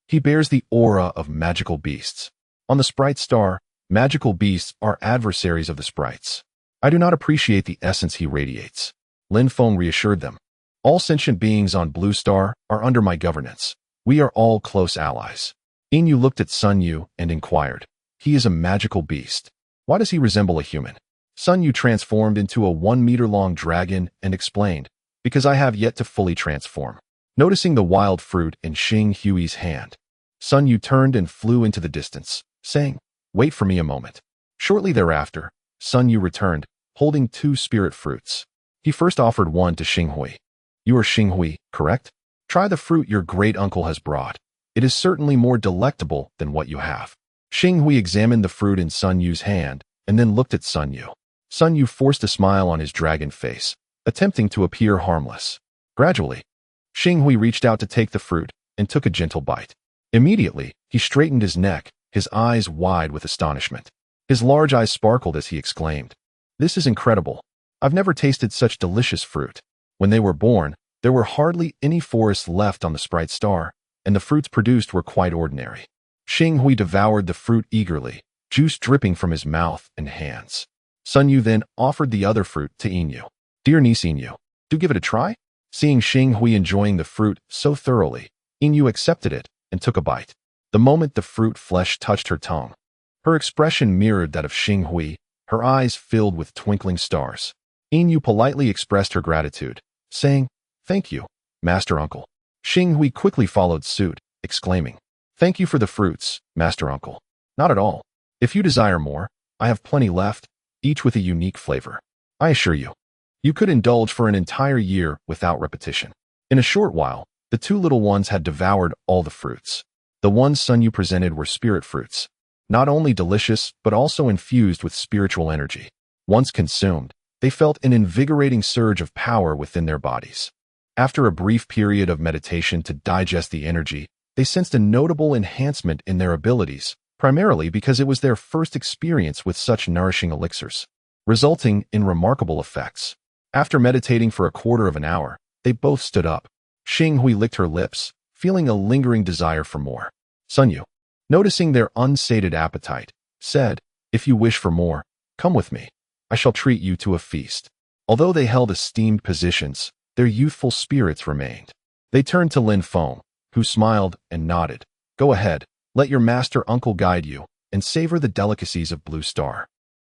"He bears the aura of magical beasts. On the Sprite Star, magical beasts are adversaries of the sprites. I do not appreciate the essence he radiates." Lin Feng reassured them. "All sentient beings on Blue Star are under my governance. We are all close allies." Inu looked at Sun Yu and inquired, "He is a magical beast. Why does he resemble a human?" Sun Yu transformed into a 1-meter-long dragon and explained, "Because I have yet to fully transform." Noticing the wild fruit in Xing Hui's hand, Sun Yu turned and flew into the distance, saying, "Wait for me a moment." Shortly thereafter, Sun Yu returned, holding two spirit fruits. He first offered one to Xing Hui. "You are Xing Hui, correct? Try the fruit your great-uncle has brought. It is certainly more delectable than what you have." Xing Hui examined the fruit in Sun Yu's hand and then looked at Sun Yu. Sun Yu forced a smile on his dragon face, attempting to appear harmless. Gradually, Xing Hui reached out to take the fruit and took a gentle bite. Immediately, he straightened his neck, his eyes wide with astonishment. His large eyes sparkled as he exclaimed, "This is incredible. I've never tasted such delicious fruit." When they were born, there were hardly any forests left on the Sprite Star, and the fruits produced were quite ordinary. Xing Hui devoured the fruit eagerly, juice dripping from his mouth and hands. Sun Yu then offered the other fruit to Inu. "Dear niece Inu, do give it a try?" Seeing Xing Hui enjoying the fruit so thoroughly, Inu accepted it and took a bite. The moment the fruit flesh touched her tongue, her expression mirrored that of Xing Hui, her eyes filled with twinkling stars. Inu politely expressed her gratitude, saying, "Thank you, Master Uncle." Xing Hui quickly followed suit, exclaiming, "Thank you for the fruits, Master Uncle." "Not at all. If you desire more, I have plenty left, each with a unique flavor. I assure you, you could indulge for an entire year without repetition." In a short while, the two little ones had devoured all the fruits. The ones Sun Yu presented were spirit fruits, not only delicious but also infused with spiritual energy. Once consumed, they felt an invigorating surge of power within their bodies. After a brief period of meditation to digest the energy, they sensed a notable enhancement in their abilities, primarily because it was their first experience with such nourishing elixirs, resulting in remarkable effects. After meditating for a quarter of an hour, they both stood up. Xing Hui licked her lips, feeling a lingering desire for more. Sun Yu, noticing their unsated appetite, said, "If you wish for more, come with me. I shall treat you to a feast." Although they held esteemed positions, their youthful spirits remained. They turned to Lin Feng, who smiled and nodded. Go ahead, let your master uncle guide you, and savor the delicacies of Blue Star.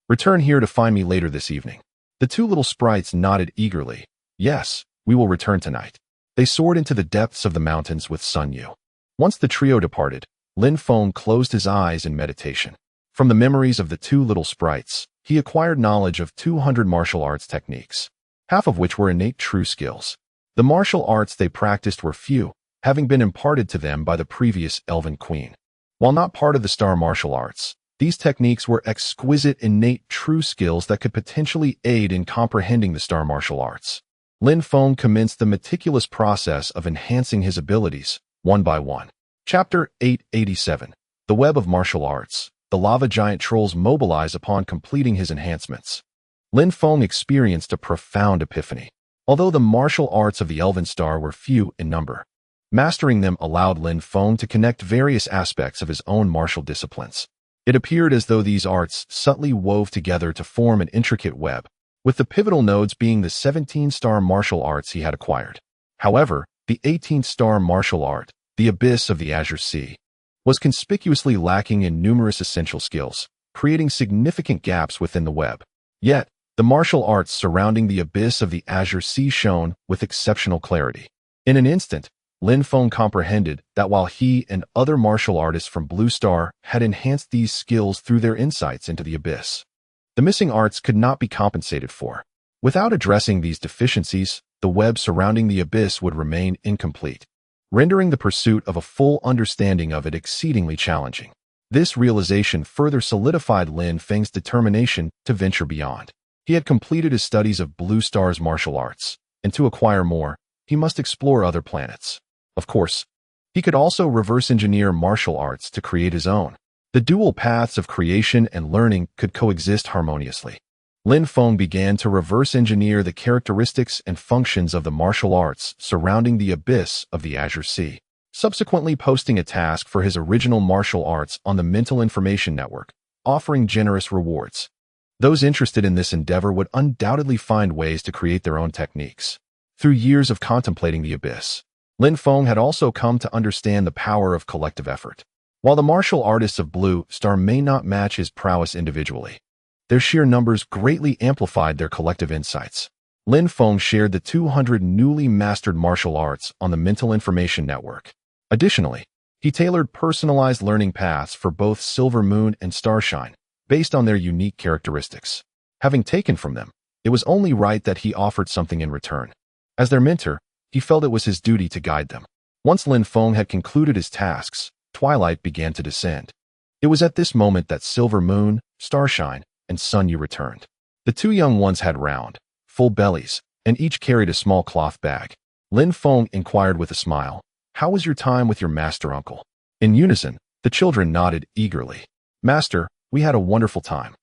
Return here to find me later this evening. The two little sprites nodded eagerly. Yes, we will return tonight. They soared into the depths of the mountains with Sun Yu. Once the trio departed, Lin Feng closed his eyes in meditation. From the memories of the two little sprites, he acquired knowledge of 200 martial arts techniques, half of which were innate true skills. The martial arts they practiced were few, having been imparted to them by the previous Elven Queen. While not part of the Star martial arts, these techniques were exquisite innate true skills that could potentially aid in comprehending the Star martial arts. Lin Feng commenced the meticulous process of enhancing his abilities, one by one. Chapter 887. The Web of Martial Arts. The lava giant trolls mobilize upon completing his enhancements. Lin Feng experienced a profound epiphany. Although the martial arts of the Elven Star were few in number, mastering them allowed Lin Feng to connect various aspects of his own martial disciplines. It appeared as though these arts subtly wove together to form an intricate web, with the pivotal nodes being the 17-star martial arts he had acquired. However, the 18th-star martial art, the Abyss of the Azure Sea, was conspicuously lacking in numerous essential skills, creating significant gaps within the web. Yet, the martial arts surrounding the Abyss of the Azure Sea shone with exceptional clarity. In an instant, Lin Feng comprehended that while he and other martial artists from Blue Star had enhanced these skills through their insights into the Abyss, the missing arts could not be compensated for. Without addressing these deficiencies, the web surrounding the Abyss would remain incomplete, rendering the pursuit of a full understanding of it exceedingly challenging. This realization further solidified Lin Feng's determination to venture beyond. He had completed his studies of Blue Star's martial arts, and to acquire more, he must explore other planets. Of course, he could also reverse engineer martial arts to create his own. The dual paths of creation and learning could coexist harmoniously. Lin Feng began to reverse engineer the characteristics and functions of the martial arts surrounding the Abyss of the Azure Sea, subsequently posting a task for his original martial arts on the Mental Information Network, offering generous rewards. Those interested in this endeavor would undoubtedly find ways to create their own techniques. Through years of contemplating the Abyss, Lin Feng had also come to understand the power of collective effort. While the martial artists of Blue Star may not match his prowess individually, their sheer numbers greatly amplified their collective insights. Lin Feng shared the 200 newly mastered martial arts on the Mental Information Network. Additionally, he tailored personalized learning paths for both Silver Moon and Starshine, based on their unique characteristics. Having taken from them, it was only right that he offered something in return. As their mentor, he felt it was his duty to guide them. Once Lin Feng had concluded his tasks, twilight began to descend. It was at this moment that Silver Moon, Starshine, and Sun Yu returned. The two young ones had round, full bellies, and each carried a small cloth bag. Lin Feng inquired with a smile, "How was your time with your master uncle?" In unison, the children nodded eagerly. "Master, we had a wonderful time.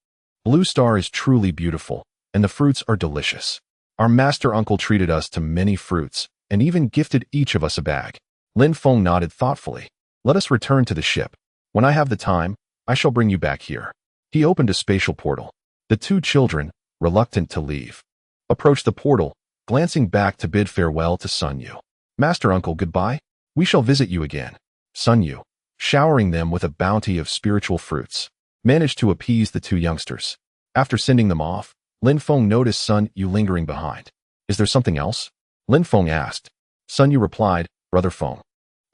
Blue Star is truly beautiful, and the fruits are delicious. Our master uncle treated us to many fruits, and even gifted each of us a bag." Lin Feng nodded thoughtfully. "Let us return to the ship. When I have the time, I shall bring you back here." He opened a spatial portal. The two children, reluctant to leave, approached the portal, glancing back to bid farewell to Sun Yu. "Master uncle, goodbye. We shall visit you again." Sun Yu, showering them with a bounty of spiritual fruits, managed to appease the two youngsters. After sending them off, Lin Feng noticed Sun Yu lingering behind. "Is there something else?" Lin Feng asked. Sun Yu replied, "Brother Feng,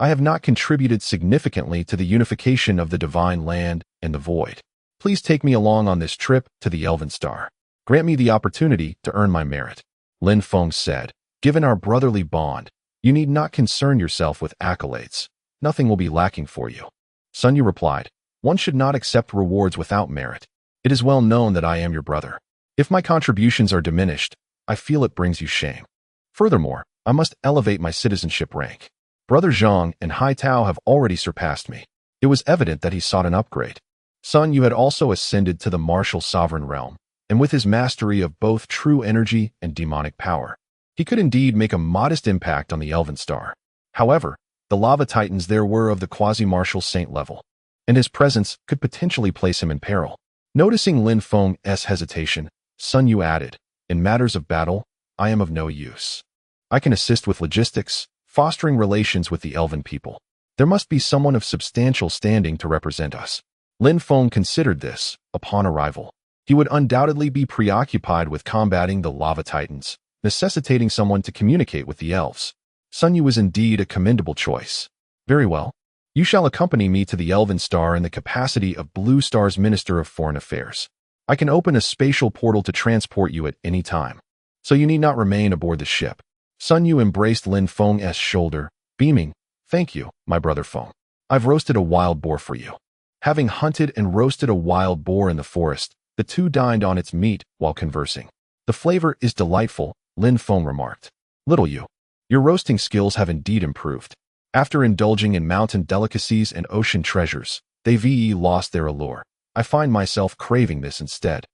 I have not contributed significantly to the unification of the divine land and the void. Please take me along on this trip to the Elven Star. Grant me the opportunity to earn my merit." Lin Feng said, "Given our brotherly bond, you need not concern yourself with accolades. Nothing will be lacking for you." Sun Yu replied, "One should not accept rewards without merit. It is well known that I am your brother. If my contributions are diminished, I feel it brings you shame. Furthermore, I must elevate my citizenship rank. Brother Zhang and Hai Tao have already surpassed me." It was evident that he sought an upgrade. Sun Yu had also ascended to the martial sovereign realm, and with his mastery of both true energy and demonic power, he could indeed make a modest impact on the Elven Star. However, the lava titans there were of the quasi-martial saint level, and his presence could potentially place him in peril. Noticing Lin Feng's hesitation, Sun Yu added, "In matters of battle, I am of no use. I can assist with logistics, fostering relations with the elven people. There must be someone of substantial standing to represent us. Lin Feng considered this upon arrival. He would undoubtedly be preoccupied with combating the lava titans, necessitating someone to communicate with the elves. Sun Yu was indeed a commendable choice. Very well. You shall accompany me to the Elven Star in the capacity of Blue Star's Minister of Foreign Affairs. I can open a spatial portal to transport you at any time, so you need not remain aboard the ship. Sun Yu embraced Lin Feng's shoulder, beaming, "Thank you, my brother Feng. I've roasted a wild boar for you." Having hunted and roasted a wild boar in the forest, the two dined on its meat while conversing. "The flavor is delightful," Lin Feng remarked. "Little Yu, your roasting skills have indeed improved. After indulging in mountain delicacies and ocean treasures, they lost their allure. I find myself craving this instead.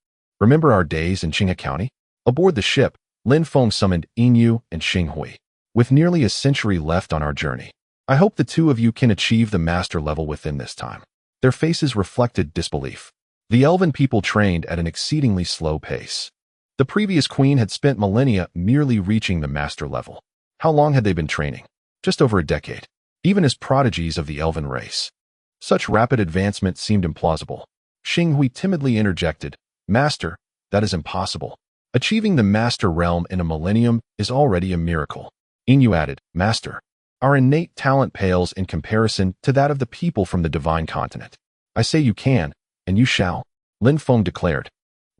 Remember our days in Qinghe County?" Aboard the ship, Lin Feng summoned Yinyu and Xinghui. "With nearly a century left on our journey, I hope the two of you can achieve the master level within this time." Their faces reflected disbelief. The elven people trained at an exceedingly slow pace. The previous queen had spent millennia merely reaching the master level. How long had they been training? Just over a decade. Even as prodigies of the elven race, such rapid advancement seemed implausible. Xinghui timidly interjected, "Master, that is impossible. Achieving the master realm in a millennium is already a miracle." Yinyu added, "Master, our innate talent pales in comparison to that of the people from the divine continent. I say you can, and you shall," Lin Feng declared,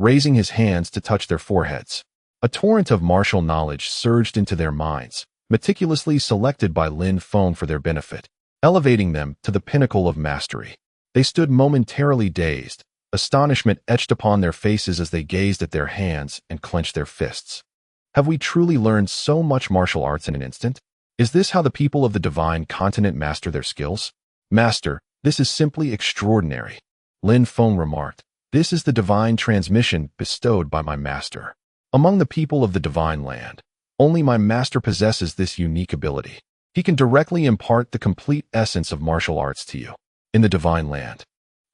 raising his hands to touch their foreheads. A torrent of martial knowledge surged into their minds, meticulously selected by Lin Feng for their benefit, elevating them to the pinnacle of mastery. They stood momentarily dazed, astonishment etched upon their faces as they gazed at their hands and clenched their fists. Have we truly learned so much martial arts in an instant? Is this how the people of the divine continent master their skills? Master, this is simply extraordinary, Lin Feng remarked. This is the divine transmission bestowed by my master. Among the people of the divine land, only my master possesses this unique ability. He can directly impart the complete essence of martial arts to you. In the divine land,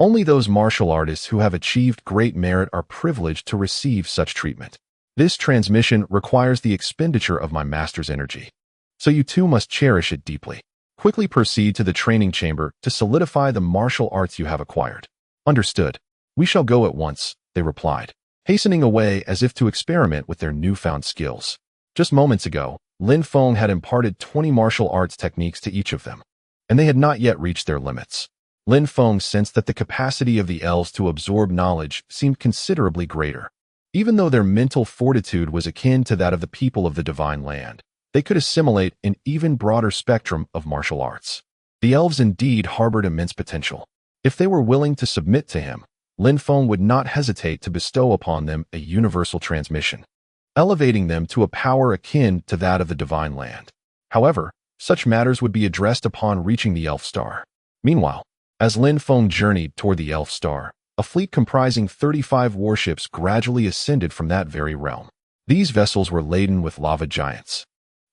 only those martial artists who have achieved great merit are privileged to receive such treatment. This transmission requires the expenditure of my master's energy, so you too must cherish it deeply. Quickly proceed to the training chamber to solidify the martial arts you have acquired. Understood. We shall go at once, they replied, hastening away as if to experiment with their newfound skills. Just moments ago, Lin Feng had imparted 20 martial arts techniques to each of them, and they had not yet reached their limits. Lin Feng sensed that the capacity of the elves to absorb knowledge seemed considerably greater. Even though their mental fortitude was akin to that of the people of the divine land, they could assimilate an even broader spectrum of martial arts. The elves indeed harbored immense potential. If they were willing to submit to him, Lin Feng would not hesitate to bestow upon them a universal transmission, elevating them to a power akin to that of the divine land. However, such matters would be addressed upon reaching the Elf Star. Meanwhile, as Lin Feng journeyed toward the Elf Star, a fleet comprising 35 warships gradually ascended from that very realm. These vessels were laden with lava giants,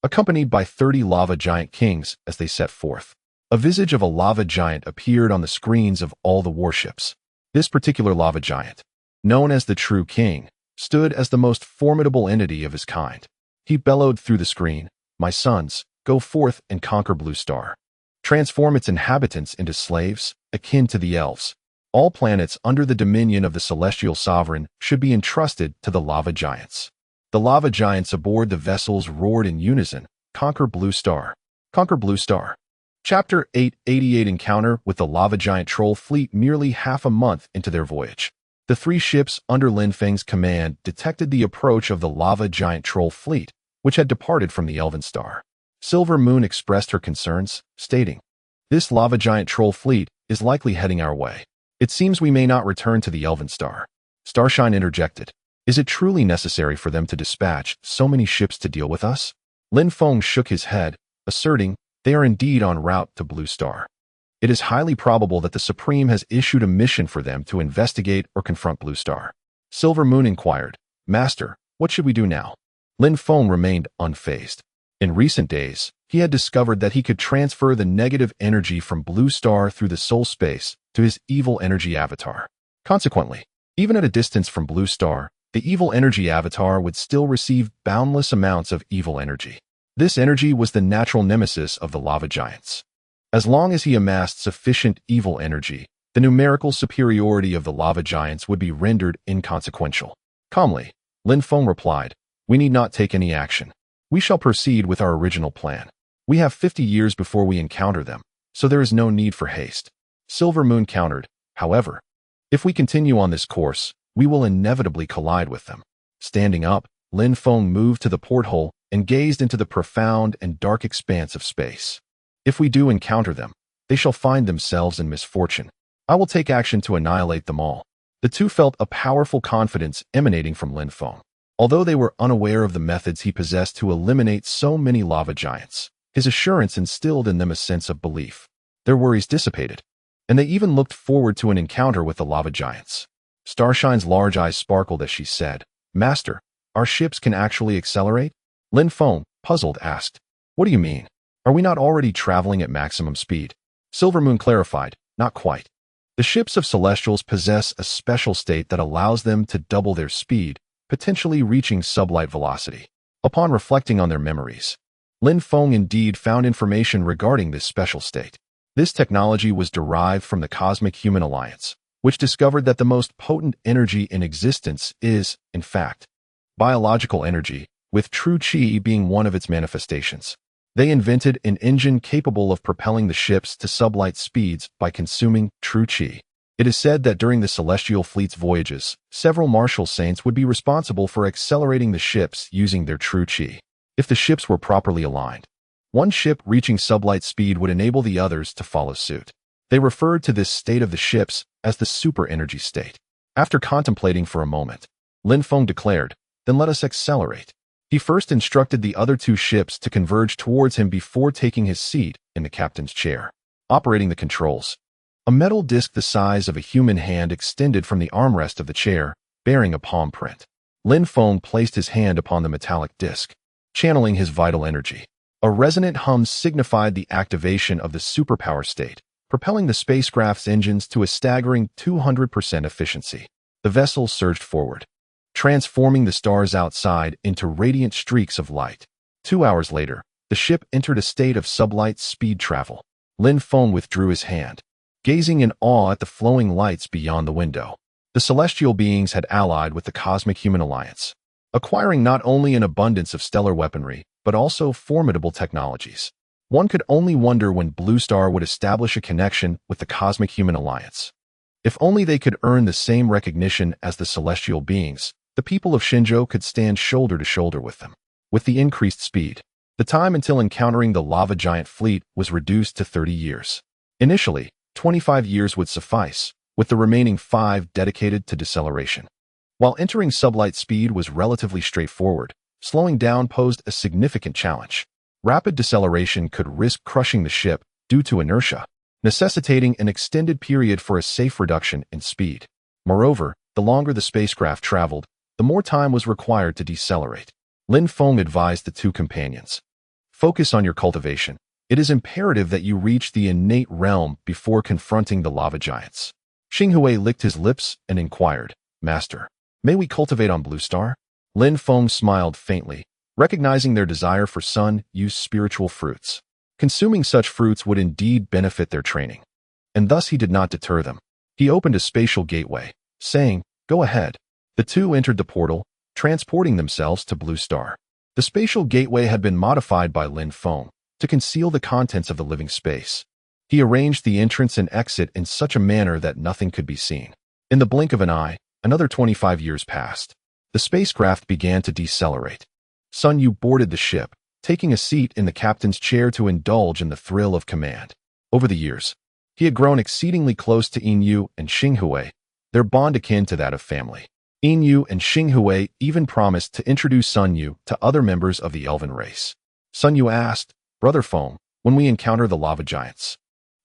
accompanied by 30 lava giant kings as they set forth. A visage of a lava giant appeared on the screens of all the warships. This particular lava giant, known as the True King, stood as the most formidable entity of his kind. He bellowed through the screen, "My sons, go forth and conquer Blue Star. Transform its inhabitants into slaves, akin to the elves. All planets under the dominion of the celestial sovereign should be entrusted to the lava giants." The lava giants aboard the vessels roared in unison, "Conquer Blue Star. Conquer Blue Star." Chapter 888 Encounter with the Lava Giant Troll Fleet. Merely half a month into their voyage, the three ships under Lin Feng's command detected the approach of the Lava Giant Troll Fleet, which had departed from the Elven Star. Silver Moon expressed her concerns, stating, "This Lava Giant Troll Fleet is likely heading our way. It seems we may not return to the Elven Star." Starshine interjected, "Is it truly necessary for them to dispatch so many ships to deal with us?" Lin Feng shook his head, asserting, "They are indeed en route to Blue Star. It is highly probable that the Supreme has issued a mission for them to investigate or confront Blue Star." Silver Moon inquired, "Master, what should we do now?" Lin Feng remained unfazed. In recent days, he had discovered that he could transfer the negative energy from Blue Star through the soul space to his evil energy avatar. Consequently, even at a distance from Blue Star, the evil energy avatar would still receive boundless amounts of evil energy. This energy was the natural nemesis of the lava giants. As long as he amassed sufficient evil energy, the numerical superiority of the lava giants would be rendered inconsequential. Calmly, Lin Feng replied, "We need not take any action. We shall proceed with our original plan. We have 50 years before we encounter them, so there is no need for haste." Silver Moon countered, "However, if we continue on this course, we will inevitably collide with them." Standing up, Lin Feng moved to the porthole and gazed into the profound and dark expanse of space. "If we do encounter them, they shall find themselves in misfortune. I will take action to annihilate them all." The two felt a powerful confidence emanating from Lin Feng. Although they were unaware of the methods he possessed to eliminate so many lava giants, his assurance instilled in them a sense of belief. Their worries dissipated, and they even looked forward to an encounter with the lava giants. Starshine's large eyes sparkled as she said, "Master, our ships can actually accelerate?" Lin Feng, puzzled, asked, "What do you mean? Are we not already traveling at maximum speed?" Silver Moon clarified, "Not quite. The ships of Celestials possess a special state that allows them to double their speed, potentially reaching sublight velocity." Upon reflecting on their memories, Lin Feng indeed found information regarding this special state. This technology was derived from the Cosmic Human Alliance, which discovered that the most potent energy in existence is, in fact, biological energy, with true qi being one of its manifestations. They invented an engine capable of propelling the ships to sublight speeds by consuming true qi. It is said that during the Celestial Fleet's voyages, several martial saints would be responsible for accelerating the ships using their true qi. If the ships were properly aligned, one ship reaching sublight speed would enable the others to follow suit. They referred to this state of the ships as the super energy state. After contemplating for a moment, Lin Feng declared, "Then let us accelerate." He first instructed the other two ships to converge towards him before taking his seat in the captain's chair. Operating the controls, a metal disc the size of a human hand extended from the armrest of the chair, bearing a palm print. Lin Feng placed his hand upon the metallic disc, channeling his vital energy. A resonant hum signified the activation of the superpower state, propelling the spacecraft's engines to a staggering 200% efficiency. The vessel surged forward, transforming the stars outside into radiant streaks of light. 2 hours later, the ship entered a state of sublight speed travel. Lin Feng withdrew his hand, gazing in awe at the flowing lights beyond the window. The celestial beings had allied with the Cosmic Human Alliance, acquiring not only an abundance of stellar weaponry, but also formidable technologies. One could only wonder when Blue Star would establish a connection with the Cosmic Human Alliance. If only they could earn the same recognition as the celestial beings, the people of Shenzhou could stand shoulder to shoulder with them. With the increased speed, the time until encountering the lava giant fleet was reduced to 30 years. Initially, 25 years would suffice, with the remaining 5 dedicated to deceleration. While entering sublight speed was relatively straightforward, slowing down posed a significant challenge. Rapid deceleration could risk crushing the ship due to inertia, necessitating an extended period for a safe reduction in speed. Moreover, the longer the spacecraft traveled, the more time was required to decelerate. Lin Feng advised the two companions, "Focus on your cultivation. It is imperative that you reach the innate realm before confronting the lava giants." Xinghui licked his lips and inquired, "Master, may we cultivate on Blue Star?" Lin Feng smiled faintly, recognizing their desire for sun-use spiritual fruits. Consuming such fruits would indeed benefit their training, and thus he did not deter them. He opened a spatial gateway, saying, "Go ahead." The two entered the portal, transporting themselves to Blue Star. The spatial gateway had been modified by Lin Feng to conceal the contents of the living space. He arranged the entrance and exit in such a manner that nothing could be seen. In the blink of an eye, another 25 years passed. The spacecraft began to decelerate. Sun Yu boarded the ship, taking a seat in the captain's chair to indulge in the thrill of command. Over the years, he had grown exceedingly close to Yin Yu and Xinghui, their bond akin to that of family. Yin Yu and Xinghui even promised to introduce Sun Yu to other members of the elven race. Sun Yu asked, "Brother Feng, when we encounter the lava giants,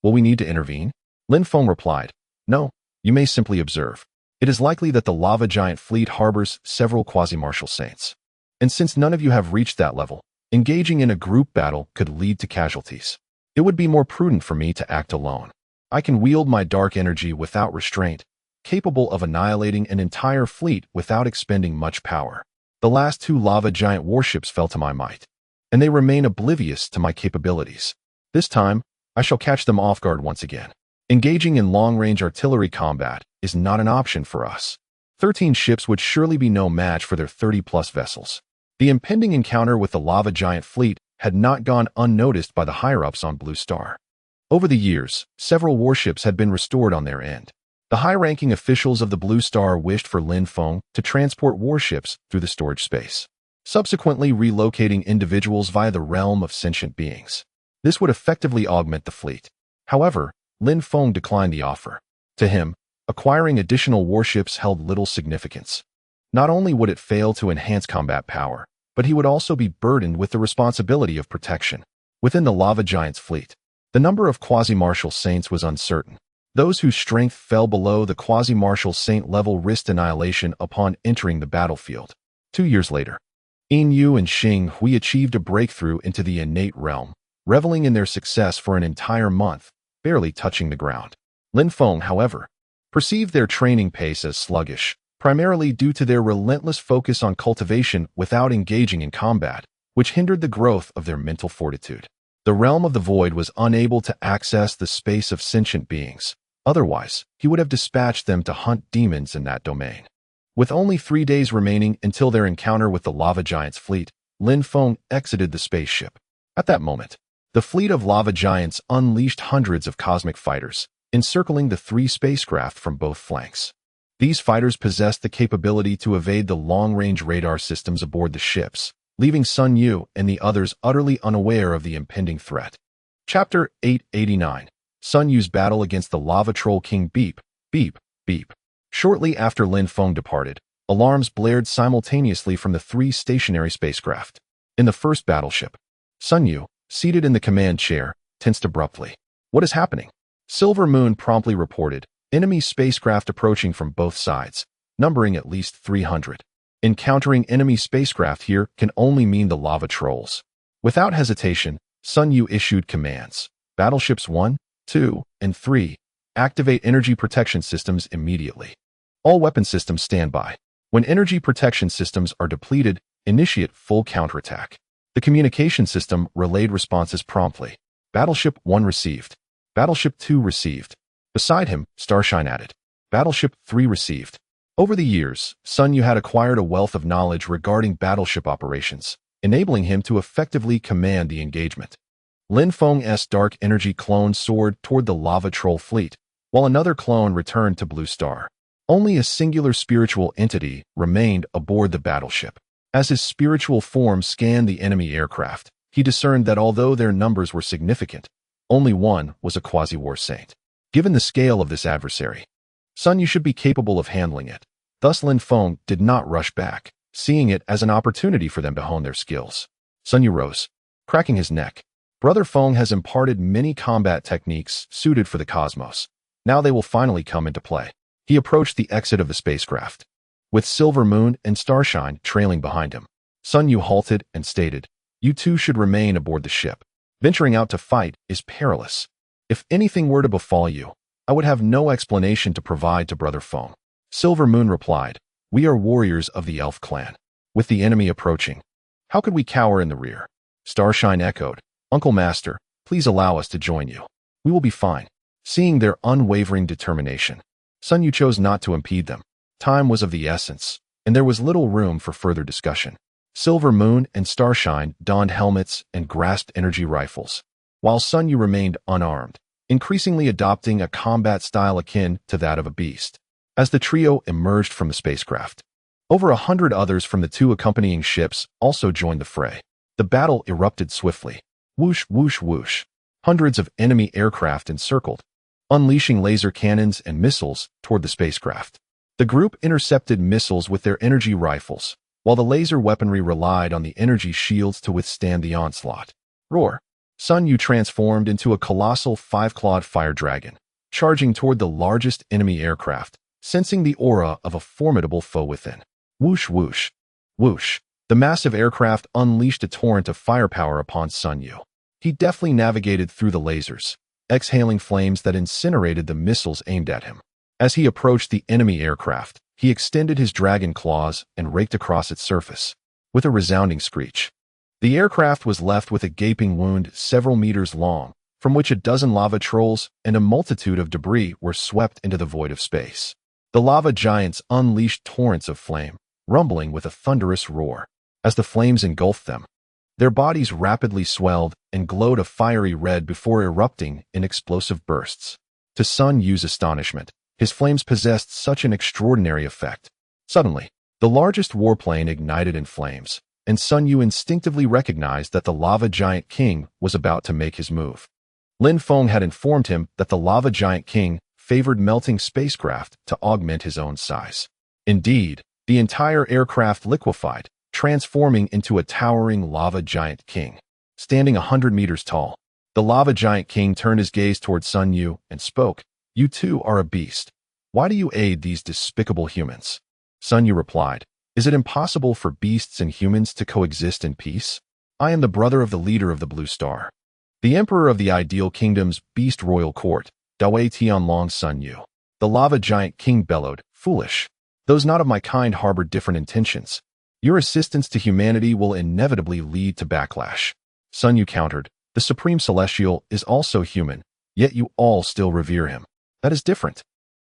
will we need to intervene?" Lin Feng replied, "No, you may simply observe. It is likely that the lava giant fleet harbors several quasi-martial saints. And since none of you have reached that level, engaging in a group battle could lead to casualties. It would be more prudent for me to act alone. I can wield my dark energy without restraint, capable of annihilating an entire fleet without expending much power. The last 2 lava giant warships fell to my might. and they remain oblivious to my capabilities. This time, I shall catch them off guard once again. Engaging in long-range artillery combat is not an option for us. 13 ships would surely be no match for their 30-plus vessels. The impending encounter with the lava giant fleet had not gone unnoticed by the higher-ups on Blue Star. Over the years, several warships had been restored on their end. The high-ranking officials of the Blue Star wished for Lin Feng to transport warships through the storage space, subsequently relocating individuals via the realm of sentient beings. This would effectively augment the fleet. However, Lin Feng declined the offer. To him, acquiring additional warships held little significance. Not only would it fail to enhance combat power, but he would also be burdened with the responsibility of protection. Within the lava giant's fleet, the number of quasi-martial saints was uncertain. Those whose strength fell below the quasi-martial saint level risked annihilation upon entering the battlefield. 2 years later, Yin Yu and Xing Hui achieved a breakthrough into the innate realm, reveling in their success for an entire month, barely touching the ground. Lin Feng, however, perceived their training pace as sluggish, primarily due to their relentless focus on cultivation without engaging in combat, which hindered the growth of their mental fortitude. The realm of the void was unable to access the space of sentient beings. Otherwise, he would have dispatched them to hunt demons in that domain. With only 3 days remaining until their encounter with the lava giant's fleet, Lin Feng exited the spaceship. At that moment, the fleet of lava giants unleashed hundreds of cosmic fighters, encircling the 3 spacecraft from both flanks. These fighters possessed the capability to evade the long-range radar systems aboard the ships, leaving Sun Yu and the others utterly unaware of the impending threat. Chapter 889. Sun Yu's battle against the lava troll king. Beep, beep, beep. Shortly after Lin Feng departed, alarms blared simultaneously from the 3 stationary spacecraft. In the first battleship, Sun Yu, seated in the command chair, tensed abruptly. What is happening? Silver Moon promptly reported, enemy spacecraft approaching from both sides, numbering at least 300. Encountering enemy spacecraft here can only mean the lava trolls. Without hesitation, Sun Yu issued commands. Battleships 1, 2, and 3, activate energy protection systems immediately. All weapon systems stand by. When energy protection systems are depleted, initiate full counterattack. The communication system relayed responses promptly. Battleship 1 received. Battleship 2 received. Beside him, Starshine added. Battleship 3 received. Over the years, Sun Yu had acquired a wealth of knowledge regarding battleship operations, enabling him to effectively command the engagement. Lin Feng's dark energy clone soared toward the lava troll fleet, while another clone returned to Blue Star. Only a singular spiritual entity remained aboard the battleship. As his spiritual form scanned the enemy aircraft, he discerned that although their numbers were significant, only one was a quasi-war saint. Given the scale of this adversary, Sun Yu should be capable of handling it. Thus Lin Feng did not rush back, seeing it as an opportunity for them to hone their skills. Sun Yu rose, cracking his neck. Brother Feng has imparted many combat techniques suited for the cosmos. Now they will finally come into play. He approached the exit of the spacecraft, with Silver Moon and Starshine trailing behind him. Sun Yu halted and stated, "You two should remain aboard the ship. Venturing out to fight is perilous. If anything were to befall you, I would have no explanation to provide to Brother Feng." Silver Moon replied, "We are warriors of the Elf clan. With the enemy approaching, how could we cower in the rear?" Starshine echoed, "Uncle Master, please allow us to join you. We will be fine." Seeing their unwavering determination, Sun Yu chose not to impede them. Time was of the essence, and there was little room for further discussion. Silver Moon and Starshine donned helmets and grasped energy rifles, while Sun Yu remained unarmed, increasingly adopting a combat style akin to that of a beast. As the trio emerged from the spacecraft, over 100 others from the 2 accompanying ships also joined the fray. The battle erupted swiftly. Whoosh, whoosh, whoosh. Hundreds of enemy aircraft encircled, unleashing laser cannons and missiles toward the spacecraft. The group intercepted missiles with their energy rifles, while the laser weaponry relied on the energy shields to withstand the onslaught. Roar! Sun Yu transformed into a colossal 5-clawed fire dragon, charging toward the largest enemy aircraft, sensing the aura of a formidable foe within. Whoosh, whoosh, whoosh. The massive aircraft unleashed a torrent of firepower upon Sun Yu. He deftly navigated through the lasers, exhaling flames that incinerated the missiles aimed at him. As he approached the enemy aircraft, he extended his dragon claws and raked across its surface. With a resounding screech, The aircraft was left with a gaping wound several meters long, from which a dozen lava trolls and a multitude of debris were swept into the void of space. The lava giants unleashed torrents of flame, rumbling with a thunderous roar. As the flames engulfed them, their bodies rapidly swelled and glowed a fiery red before erupting in explosive bursts. To Sun Yu's astonishment, his flames possessed such an extraordinary effect. Suddenly, the largest warplane ignited in flames, and Sun Yu instinctively recognized that the lava giant king was about to make his move. Lin Feng had informed him that the lava giant king favored melting spacecraft to augment his own size. Indeed, the entire aircraft liquefied, transforming into a towering lava giant king. Standing 100 meters tall, the lava giant king turned his gaze toward Sun Yu and spoke, "You too are a beast. Why do you aid these despicable humans?" Sun Yu replied, "Is it impossible for beasts and humans to coexist in peace? I am the brother of the leader of the Blue Star, the emperor of the Ideal Kingdom's beast royal court, Dawei Tianlong Sun Yu." The lava giant king bellowed, "Foolish. Those not of my kind harbor different intentions. Your assistance to humanity will inevitably lead to backlash." Sun Yu countered, "The Supreme Celestial is also human, yet you all still revere him. That is different.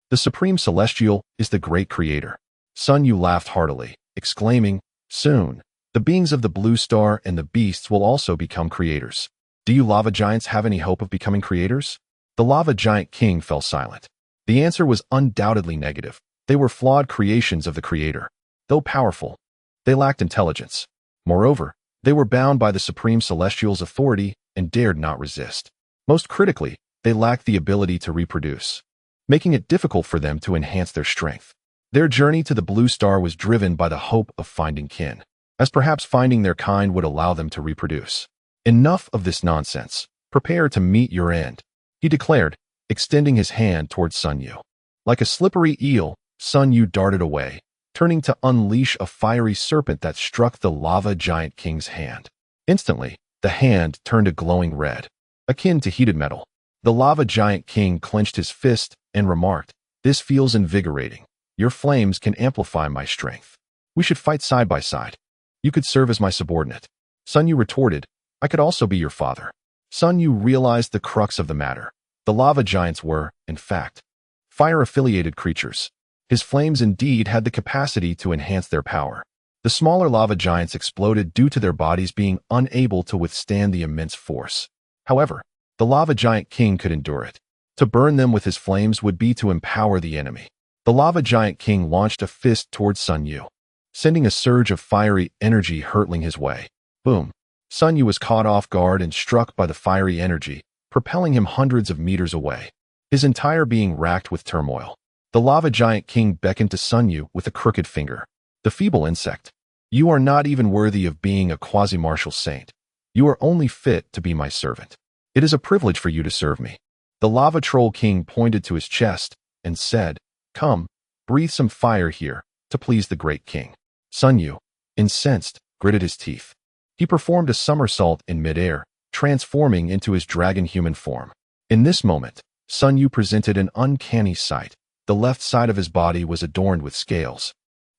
The Supreme Celestial is the great creator." Sun Yu laughed heartily, exclaiming, "Soon, the beings of the Blue Star and the beasts will also become creators. Do you lava giants have any hope of becoming creators?" The lava giant king fell silent. The answer was undoubtedly negative. They were flawed creations of the creator. Though powerful, they lacked intelligence. Moreover, they were bound by the Supreme Celestial's authority and dared not resist. Most critically, they lacked the ability to reproduce, making it difficult for them to enhance their strength. Their journey to the Blue Star was driven by the hope of finding kin, as perhaps finding their kind would allow them to reproduce. "Enough of this nonsense. Prepare to meet your end," he declared, extending his hand towards Sun Yu. Like a slippery eel, Sun Yu darted away, turning to unleash a fiery serpent that struck the lava giant king's hand. Instantly, the hand turned a glowing red, akin to heated metal. The lava giant king clenched his fist and remarked, "This feels invigorating. Your flames can amplify my strength. We should fight side by side. You could serve as my subordinate." Sun Yu retorted, "I could also be your father." Sun Yu realized the crux of the matter. The lava giants were, in fact, fire-affiliated creatures. His flames indeed had the capacity to enhance their power. The smaller lava giants exploded due to their bodies being unable to withstand the immense force. However, the lava giant king could endure it. To burn them with his flames would be to empower the enemy. The lava giant king launched a fist towards Sun Yu, sending a surge of fiery energy hurtling his way. Boom! Sun Yu was caught off guard and struck by the fiery energy, propelling him hundreds of meters away, his entire being racked with turmoil. The lava giant king beckoned to Sun Yu with a crooked finger. "The feeble insect. You are not even worthy of being a quasi-martial saint. You are only fit to be my servant. It is a privilege for you to serve me." The lava troll king pointed to his chest and said, "Come, breathe some fire here to please the great king." Sun Yu, incensed, gritted his teeth. He performed a somersault in midair, transforming into his dragon human form. In this moment, Sun Yu presented an uncanny sight. The left side of his body was adorned with scales,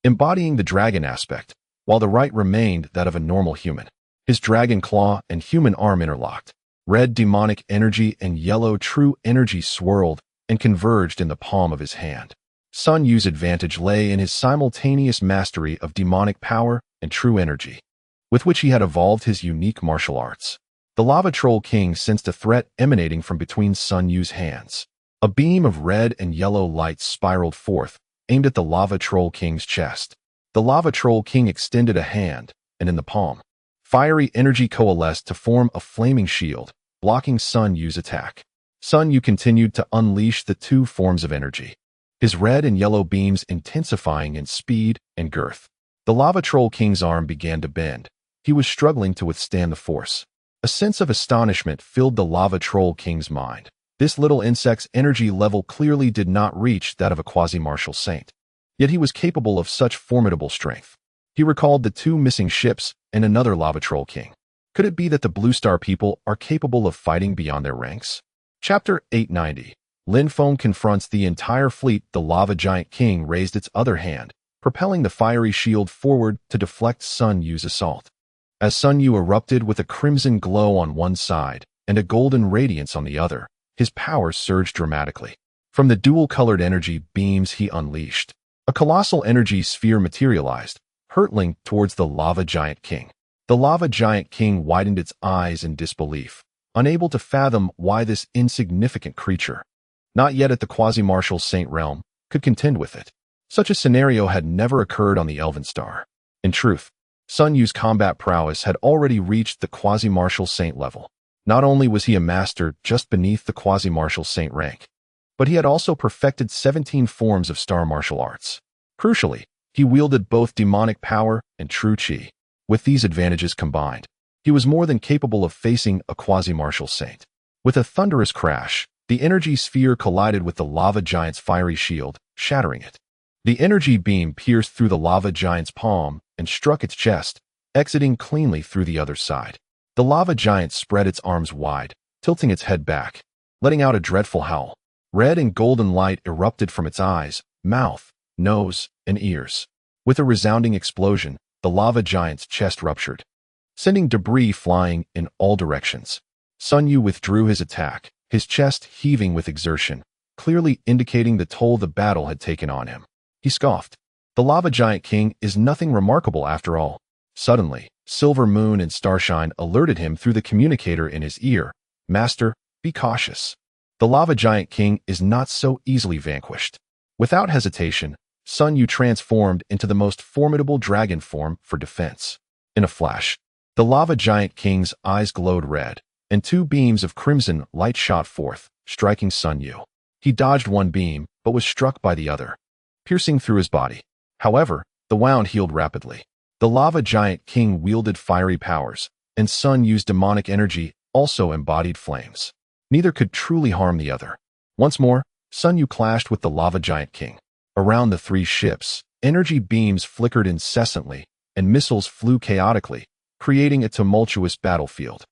embodying the dragon aspect, while the right remained that of a normal human. His dragon claw and human arm interlocked. Red demonic energy and yellow true energy swirled and converged in the palm of his hand. Sun Yu's advantage lay in his simultaneous mastery of demonic power and true energy, with which he had evolved his unique martial arts. The lava troll king sensed a threat emanating from between Sun Yu's hands. A beam of red and yellow light spiraled forth, aimed at the lava troll king's chest. The lava troll king extended a hand, and in the palm, fiery energy coalesced to form a flaming shield, blocking Sun Yu's attack. Sun Yu continued to unleash the two forms of energy, his red and yellow beams intensifying in speed and girth. The lava troll king's arm began to bend. He was struggling to withstand the force. A sense of astonishment filled the lava troll king's mind. This little insect's energy level clearly did not reach that of a quasi-martial saint. Yet he was capable of such formidable strength. He recalled the two missing ships and another lava troll king. Could it be that the Blue Star people are capable of fighting beyond their ranks? Chapter 890. Lin Feng confronts the entire fleet. The lava giant king raised its other hand, propelling the fiery shield forward to deflect Sun Yu's assault. As Sun Yu erupted with a crimson glow on one side and a golden radiance on the other, his powers surged dramatically. From the dual-colored energy beams he unleashed, a colossal energy sphere materialized, hurtling towards the Lava Giant King. The Lava Giant King widened its eyes in disbelief, unable to fathom why this insignificant creature, not yet at the quasi-martial saint realm, could contend with it. Such a scenario had never occurred on the Elven Star. In truth, Sun Yu's combat prowess had already reached the quasi-martial saint level. Not only was he a master just beneath the quasi-martial saint rank, but he had also perfected 17 forms of star martial arts. Crucially, he wielded both demonic power and true chi. With these advantages combined, he was more than capable of facing a quasi-martial saint. With a thunderous crash, the energy sphere collided with the lava giant's fiery shield, shattering it. The energy beam pierced through the lava giant's palm and struck its chest, exiting cleanly through the other side. The lava giant spread its arms wide, tilting its head back, letting out a dreadful howl. Red and golden light erupted from its eyes, mouth, nose, and ears. With a resounding explosion, the lava giant's chest ruptured, sending debris flying in all directions. Sun Yu withdrew his attack, his chest heaving with exertion, clearly indicating the toll the battle had taken on him. He scoffed. The Lava Giant King is nothing remarkable after all. Suddenly, Silver Moon and Starshine alerted him through the communicator in his ear. Master, be cautious. The Lava Giant King is not so easily vanquished. Without hesitation, Sun Yu transformed into the most formidable dragon form for defense. In a flash, the Lava Giant King's eyes glowed red, and two beams of crimson light shot forth, striking Sun Yu. He dodged one beam, but was struck by the other, piercing through his body. However, the wound healed rapidly. The Lava Giant King wielded fiery powers, and Sun Yu's demonic energy also embodied flames. Neither could truly harm the other. Once more, Sun Yu clashed with the Lava Giant King. Around the three ships, energy beams flickered incessantly, and missiles flew chaotically, creating a tumultuous battlefield.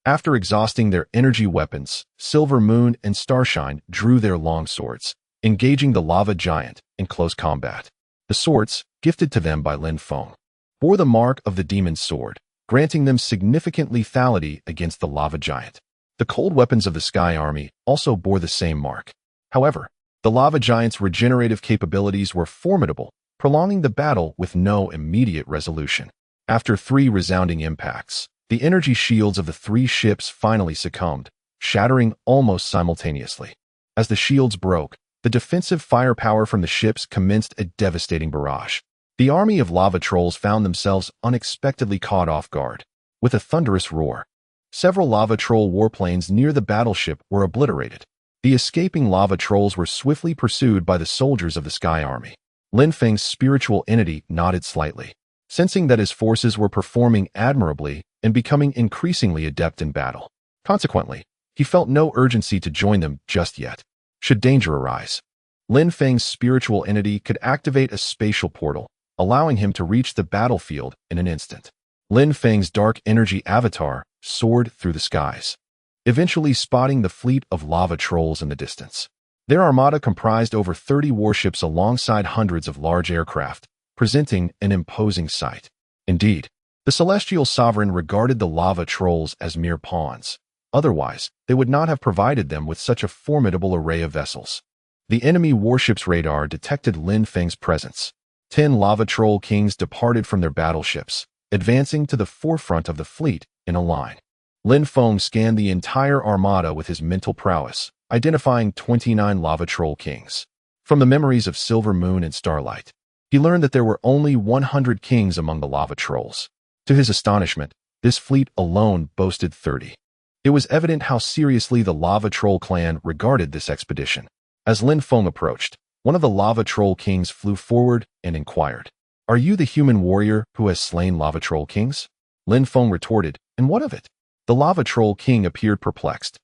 After exhausting their energy weapons, Silver Moon and Starshine drew their long swords, engaging the Lava Giant in close combat. The swords, gifted to them by Lin Feng, bore the mark of the Demon's Sword, granting them significant lethality against the Lava Giant. The cold weapons of the Sky Army also bore the same mark. However, the Lava Giant's regenerative capabilities were formidable, prolonging the battle with no immediate resolution. After 3 resounding impacts, the energy shields of the 3 ships finally succumbed, shattering almost simultaneously. As the shields broke, the defensive firepower from the ships commenced a devastating barrage. The army of lava trolls found themselves unexpectedly caught off guard. With a thunderous roar, several lava troll warplanes near the battleship were obliterated. The escaping lava trolls were swiftly pursued by the soldiers of the Sky Army. Lin Feng's spiritual entity nodded slightly, sensing that his forces were performing admirably and becoming increasingly adept in battle. Consequently, he felt no urgency to join them just yet. Should danger arise, Lin Feng's spiritual entity could activate a spatial portal, allowing him to reach the battlefield in an instant. Lin Feng's dark energy avatar soared through the skies, eventually spotting the fleet of lava trolls in the distance. Their armada comprised over 30 warships alongside hundreds of large aircraft, presenting an imposing sight. Indeed, the celestial sovereign regarded the lava trolls as mere pawns. Otherwise, they would not have provided them with such a formidable array of vessels. The enemy warship's radar detected Lin Feng's presence. 10 lava troll kings departed from their battleships, advancing to the forefront of the fleet in a line. Lin Feng scanned the entire armada with his mental prowess, identifying 29 lava troll kings. From the memories of Silver Moon and Starlight, he learned that there were only 100 kings among the lava trolls. To his astonishment, this fleet alone boasted 30. It was evident how seriously the lava troll clan regarded this expedition. As Lin Feng approached, one of the lava troll kings flew forward and inquired, "Are you the human warrior who has slain lava troll kings?" Lin Feng retorted, "And what of it?" The lava troll king appeared perplexed.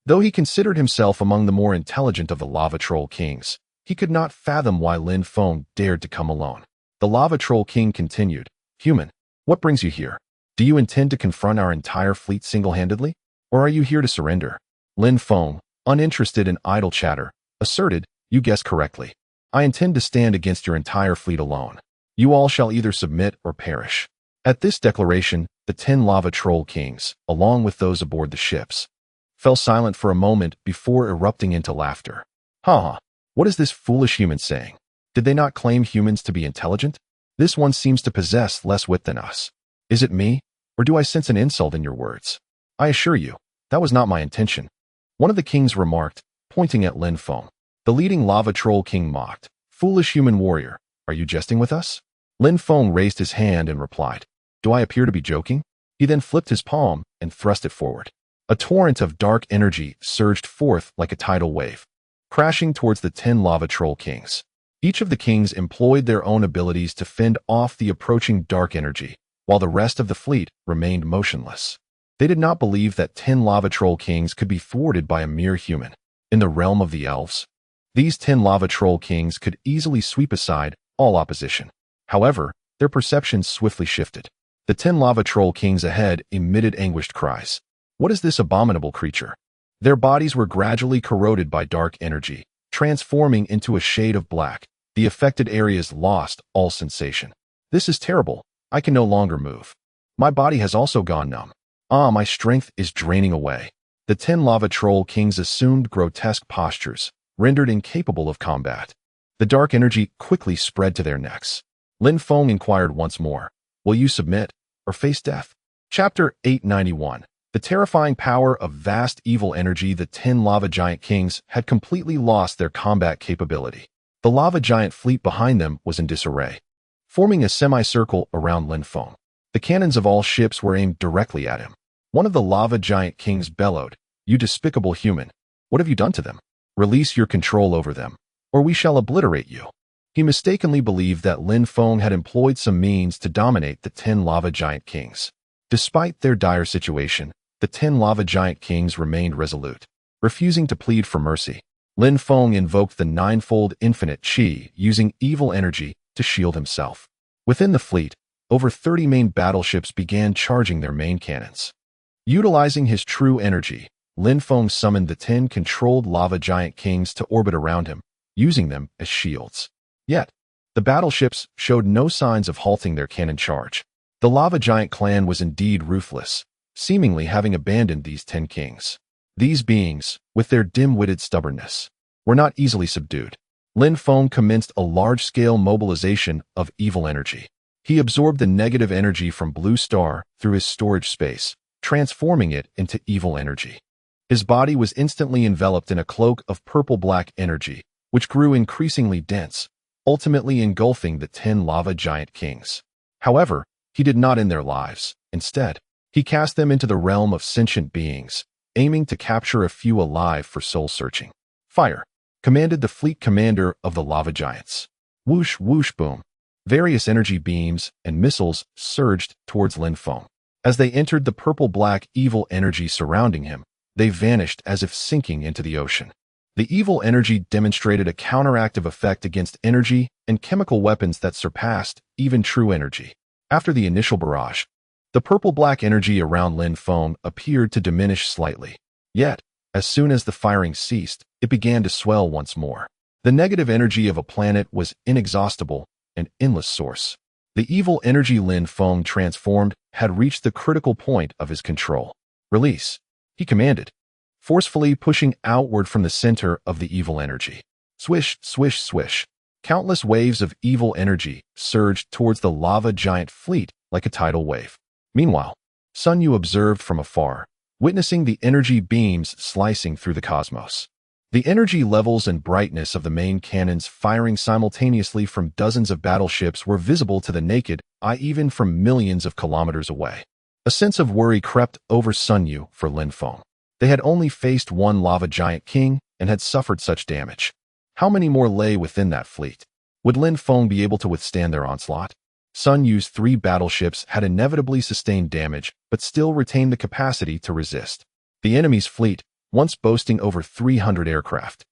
Though he considered himself among the more intelligent of the lava troll kings, he could not fathom why Lin Feng dared to come alone. The lava troll king continued, "Human, what brings you here? Do you intend to confront our entire fleet single-handedly? Or are you here to surrender?" Lin Feng, uninterested in idle chatter, asserted, "You guessed correctly. I intend to stand against your entire fleet alone. You all shall either submit or perish." At this declaration, the 10 lava troll kings, along with those aboard the ships, fell silent for a moment before erupting into laughter. Ha! What is this foolish human saying? Did they not claim humans to be intelligent? This one seems to possess less wit than us. Is it me, or do I sense an insult in your words? I assure you, that was not my intention. One of the kings remarked, pointing at Lin Feng. The leading lava troll king mocked. Foolish human warrior, are you jesting with us? Lin Feng raised his hand and replied, do I appear to be joking? He then flipped his palm and thrust it forward. A torrent of dark energy surged forth like a tidal wave, crashing towards the 10 lava troll kings. Each of the kings employed their own abilities to fend off the approaching dark energy, while the rest of the fleet remained motionless. They did not believe that 10 lava troll kings could be thwarted by a mere human. In the realm of the elves, these 10 lava troll kings could easily sweep aside all opposition. However, their perceptions swiftly shifted. The 10 lava troll kings ahead emitted anguished cries. What is this abominable creature? Their bodies were gradually corroded by dark energy, transforming into a shade of black. The affected areas lost all sensation. This is terrible. I can no longer move. My body has also gone numb. My strength is draining away. The 10 lava troll kings assumed grotesque postures, rendered incapable of combat. The dark energy quickly spread to their necks. Lin Feng inquired once more, will you submit or face death? Chapter 891. The terrifying power of vast evil energy. The 10 lava giant kings had completely lost their combat capability. The lava giant fleet behind them was in disarray, forming a semicircle around Lin Feng. The cannons of all ships were aimed directly at him. One of the lava giant kings bellowed, you despicable human, what have you done to them? Release your control over them, or we shall obliterate you. He mistakenly believed that Lin Feng had employed some means to dominate the 10 lava giant kings. Despite their dire situation, the 10 lava giant kings remained resolute, refusing to plead for mercy. Lin Feng invoked the ninefold infinite qi, using evil energy to shield himself. Within the fleet, over 30 main battleships began charging their main cannons. Utilizing his true energy, Lin Feng summoned the 10 controlled lava giant kings to orbit around him, using them as shields. Yet, the battleships showed no signs of halting their cannon charge. The lava giant clan was indeed ruthless, seemingly having abandoned these 10 kings. These beings, with their dim-witted stubbornness, were not easily subdued. Lin Feng commenced a large-scale mobilization of evil energy. He absorbed the negative energy from Blue Star through his storage space, transforming it into evil energy. His body was instantly enveloped in a cloak of purple-black energy, which grew increasingly dense, ultimately engulfing the 10 lava giant kings. However, he did not end their lives. Instead, he cast them into the realm of sentient beings, aiming to capture a few alive for soul-searching. Fire! Commanded the fleet commander of the lava giants. Whoosh, whoosh, boom. Various energy beams and missiles surged towards Lin Feng. As they entered the purple-black evil energy surrounding him, they vanished as if sinking into the ocean. The evil energy demonstrated a counteractive effect against energy and chemical weapons that surpassed even true energy. After the initial barrage, the purple-black energy around Lin Feng appeared to diminish slightly. Yet, as soon as the firing ceased, it began to swell once more. The negative energy of a planet was inexhaustible, an endless source. The evil energy Lin Feng transformed had reached the critical point of his control. Release, he commanded, forcefully pushing outward from the center of the evil energy. Swish, swish, swish. Countless waves of evil energy surged towards the lava giant fleet like a tidal wave. Meanwhile, Sun Yu observed from afar, witnessing the energy beams slicing through the cosmos. The energy levels and brightness of the main cannons firing simultaneously from dozens of battleships were visible to the naked eye even from millions of kilometers away. A sense of worry crept over Sun Yu for Lin Feng. They had only faced one lava giant king and had suffered such damage. How many more lay within that fleet? Would Lin Feng be able to withstand their onslaught? Sun Yu's 3 battleships had inevitably sustained damage, but still retained the capacity to resist. The enemy's fleet, once boasting over 300 aircraft,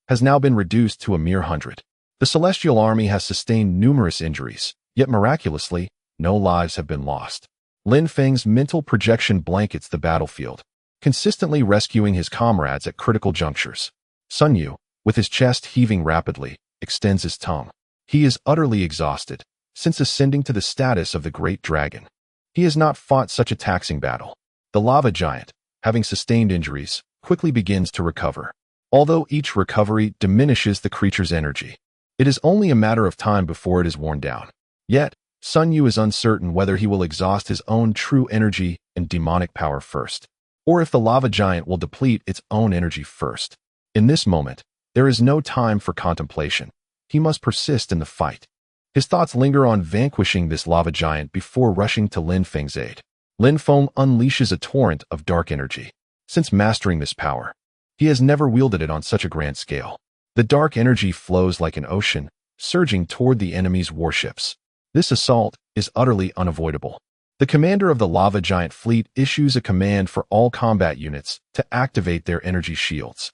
has now been reduced to a mere 100. The Celestial Army has sustained numerous injuries, yet miraculously, no lives have been lost. Lin Feng's mental projection blankets the battlefield, consistently rescuing his comrades at critical junctures. Sun Yu, with his chest heaving rapidly, extends his tongue. He is utterly exhausted, since ascending to the status of the Great Dragon. He has not fought such a taxing battle. The lava giant, having sustained injuries, quickly begins to recover. Although each recovery diminishes the creature's energy, it is only a matter of time before it is worn down. Yet, Sun Yu is uncertain whether he will exhaust his own true energy and demonic power first, or if the lava giant will deplete its own energy first. In this moment, there is no time for contemplation. He must persist in the fight. His thoughts linger on vanquishing this lava giant before rushing to Lin Feng's aid. Lin Feng unleashes a torrent of dark energy. Since mastering this power, he has never wielded it on such a grand scale. The dark energy flows like an ocean, surging toward the enemy's warships. This assault is utterly unavoidable. The commander of the lava giant fleet issues a command for all combat units to activate their energy shields.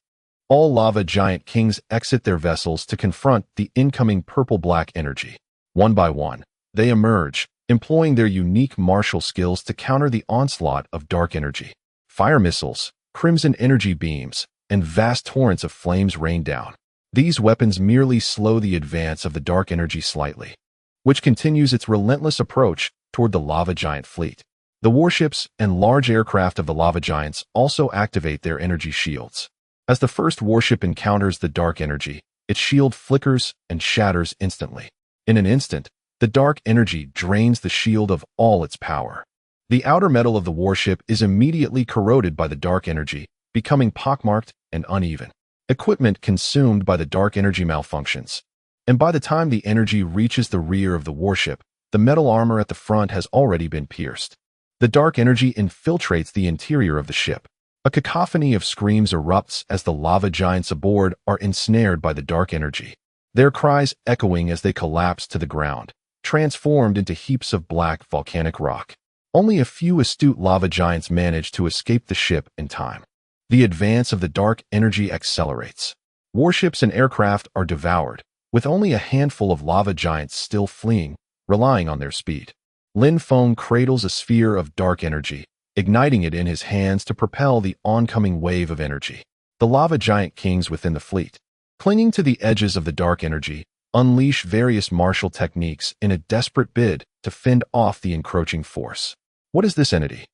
All lava giant kings exit their vessels to confront the incoming purple-black energy. One by one, they emerge, employing their unique martial skills to counter the onslaught of dark energy. Fire missiles, crimson energy beams, and vast torrents of flames rain down. These weapons merely slow the advance of the dark energy slightly, which continues its relentless approach toward the lava giant fleet. The warships and large aircraft of the lava giants also activate their energy shields. As the first warship encounters the dark energy, its shield flickers and shatters instantly. In an instant, the dark energy drains the shield of all its power. The outer metal of the warship is immediately corroded by the dark energy, becoming pockmarked and uneven. Equipment consumed by the dark energy malfunctions, and by the time the energy reaches the rear of the warship, the metal armor at the front has already been pierced. The dark energy infiltrates the interior of the ship. A cacophony of screams erupts as the lava giants aboard are ensnared by the dark energy, their cries echoing as they collapse to the ground, transformed into heaps of black volcanic rock. Only a few astute lava giants manage to escape the ship in time. The advance of the dark energy accelerates. Warships and aircraft are devoured, with only a handful of lava giants still fleeing, relying on their speed. Lin Feng cradles a sphere of dark energy, igniting it in his hands to propel the oncoming wave of energy. The lava giant kings within the fleet, clinging to the edges of the dark energy, unleash various martial techniques in a desperate bid to fend off the encroaching force. What is this entity?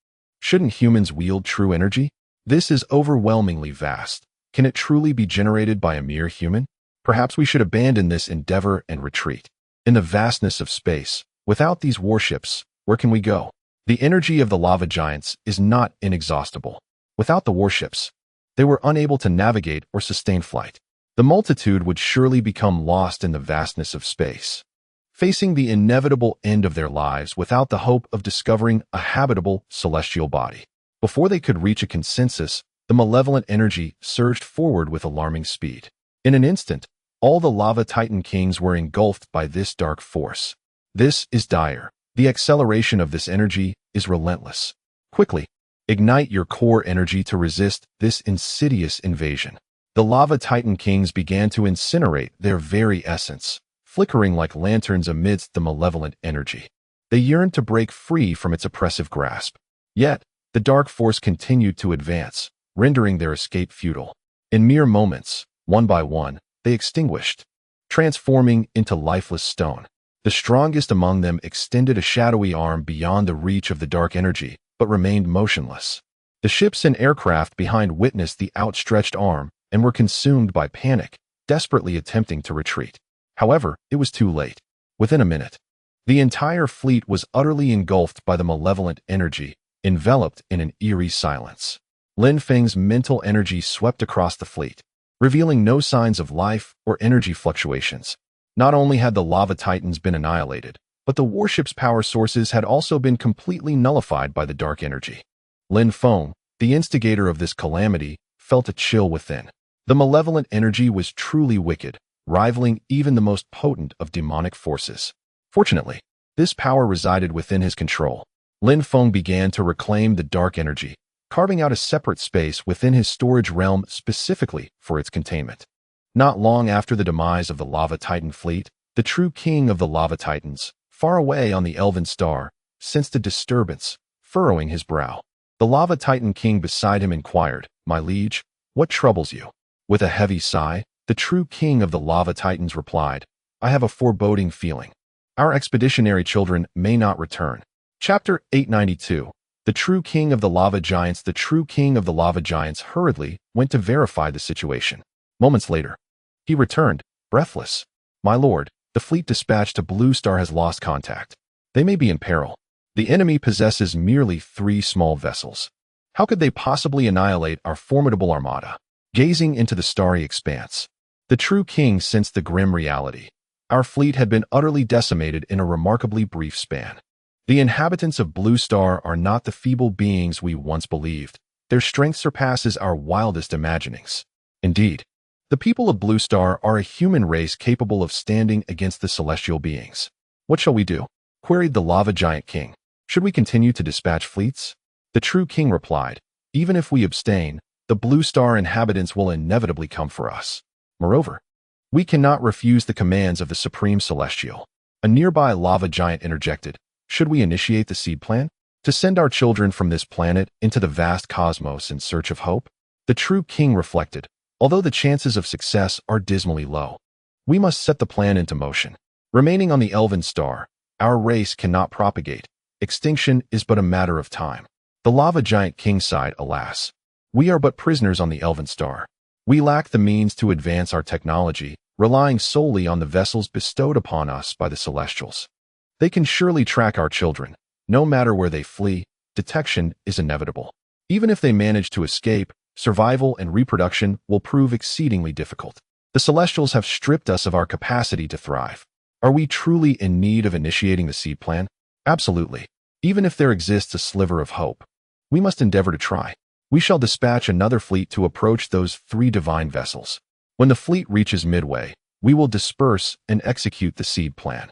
Shouldn't humans wield true energy? This is overwhelmingly vast. Can it truly be generated by a mere human? Perhaps we should abandon this endeavor and retreat. In the vastness of space, without these warships, where can we go? The energy of the lava giants is not inexhaustible. Without the warships, they were unable to navigate or sustain flight. The multitude would surely become lost in the vastness of space, facing the inevitable end of their lives without the hope of discovering a habitable celestial body. Before they could reach a consensus, the malevolent energy surged forward with alarming speed. In an instant, all the lava titan kings were engulfed by this dark force. This is dire. The acceleration of this energy is relentless. Quickly, ignite your core energy to resist this insidious invasion. The lava titan kings began to incinerate their very essence, flickering like lanterns amidst the malevolent energy. They yearned to break free from its oppressive grasp. Yet, the dark force continued to advance, rendering their escape futile. In mere moments, one by one, they extinguished, transforming into lifeless stone. The strongest among them extended a shadowy arm beyond the reach of the dark energy, but remained motionless. The ships and aircraft behind witnessed the outstretched arm and were consumed by panic, desperately attempting to retreat. However, it was too late. Within a minute, the entire fleet was utterly engulfed by the malevolent energy, enveloped in an eerie silence. Lin Feng's mental energy swept across the fleet, revealing no signs of life or energy fluctuations. Not only had the lava titans been annihilated, but the warship's power sources had also been completely nullified by the dark energy. Lin Feng, the instigator of this calamity, felt a chill within. The malevolent energy was truly wicked, rivaling even the most potent of demonic forces. Fortunately, this power resided within his control. Lin Feng began to reclaim the dark energy, carving out a separate space within his storage realm specifically for its containment. Not long after the demise of the lava titan fleet, the true king of the lava titans, far away on the Elven Star, sensed a disturbance, furrowing his brow. The lava titan king beside him inquired, "My liege, what troubles you?" With a heavy sigh, the true king of the lava titans replied, "I have a foreboding feeling. Our expeditionary children may not return. Chapter 892. The True King of the Lava Giants. The true king of the lava giants hurriedly went to verify the situation. Moments later, he returned, breathless. "My lord, the fleet dispatched to Blue Star has lost contact. They may be in peril. The enemy possesses merely 3 small vessels. How could they possibly annihilate our formidable armada?" Gazing into the starry expanse, the true king sensed the grim reality. Our fleet had been utterly decimated in a remarkably brief span. The inhabitants of Blue Star are not the feeble beings we once believed. Their strength surpasses our wildest imaginings. Indeed, the people of Blue Star are a human race capable of standing against the celestial beings. "What shall we do?" queried the lava giant king. "Should we continue to dispatch fleets?" The true king replied, "Even if we abstain, the Blue Star inhabitants will inevitably come for us. Moreover, we cannot refuse the commands of the Supreme Celestial." A nearby lava giant interjected, "Should we initiate the seed plan? To send our children from this planet into the vast cosmos in search of hope?" The true king reflected, "Although the chances of success are dismally low, we must set the plan into motion. Remaining on the Elven Star, our race cannot propagate. Extinction is but a matter of time." The lava giant king sighed, "Alas, we are but prisoners on the Elven Star. We lack the means to advance our technology, relying solely on the vessels bestowed upon us by the Celestials. They can surely track our children. No matter where they flee, detection is inevitable. Even if they manage to escape, survival and reproduction will prove exceedingly difficult. The Celestials have stripped us of our capacity to thrive. Are we truly in need of initiating the seed plan? Absolutely. Even if there exists a sliver of hope, we must endeavor to try. We shall dispatch another fleet to approach those 3 divine vessels. When the fleet reaches midway, we will disperse and execute the seed plan."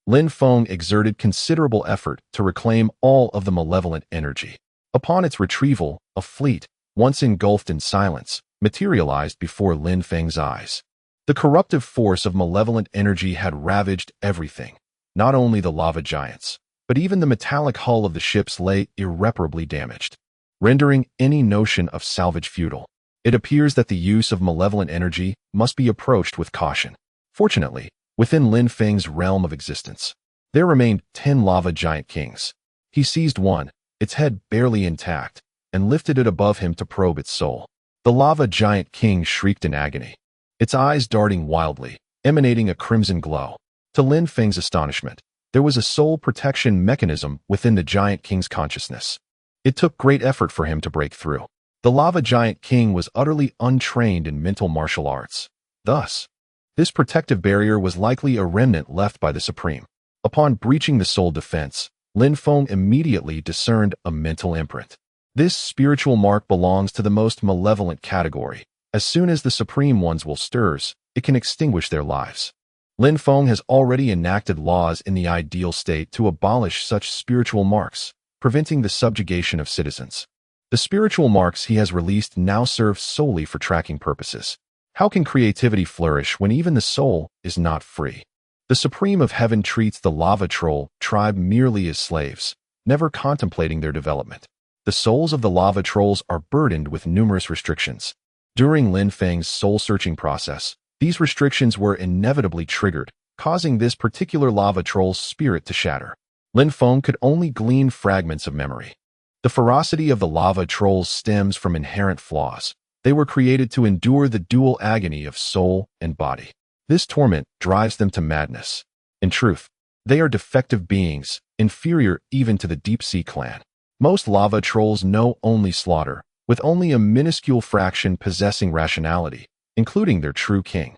Lin Feng exerted considerable effort to reclaim all of the malevolent energy. Upon its retrieval, a fleet, once engulfed in silence, materialized before Lin Feng's eyes. The corruptive force of malevolent energy had ravaged everything. Not only the lava giants, but even the metallic hull of the ships lay irreparably damaged, rendering any notion of salvage futile. It appears that the use of malevolent energy must be approached with caution. Fortunately, within Lin Feng's realm of existence, there remained 10 lava giant kings. He seized one, its head barely intact, and lifted it above him to probe its soul. The lava giant king shrieked in agony, its eyes darting wildly, emanating a crimson glow. To Lin Feng's astonishment, there was a soul protection mechanism within the giant king's consciousness. It took great effort for him to break through. The lava giant king was utterly untrained in mental martial arts. Thus, this protective barrier was likely a remnant left by the Supreme. Upon breaching the soul defense, Lin Feng immediately discerned a mental imprint. This spiritual mark belongs to the most malevolent category. As soon as the Supreme One's will stirs, it can extinguish their lives. Lin Feng has already enacted laws in the ideal state to abolish such spiritual marks, preventing the subjugation of citizens. The spiritual marks he has released now serve solely for tracking purposes. How can creativity flourish when even the soul is not free? The Supreme of Heaven treats the Lava Troll tribe merely as slaves, never contemplating their development. The souls of the Lava Trolls are burdened with numerous restrictions. During Lin Feng's soul-searching process, these restrictions were inevitably triggered, causing this particular Lava Troll's spirit to shatter. Lin Feng could only glean fragments of memory. The ferocity of the Lava Trolls stems from inherent flaws. They were created to endure the dual agony of soul and body. This torment drives them to madness. In truth, they are defective beings, inferior even to the deep-sea clan. Most lava trolls know only slaughter, with only a minuscule fraction possessing rationality, including their true king.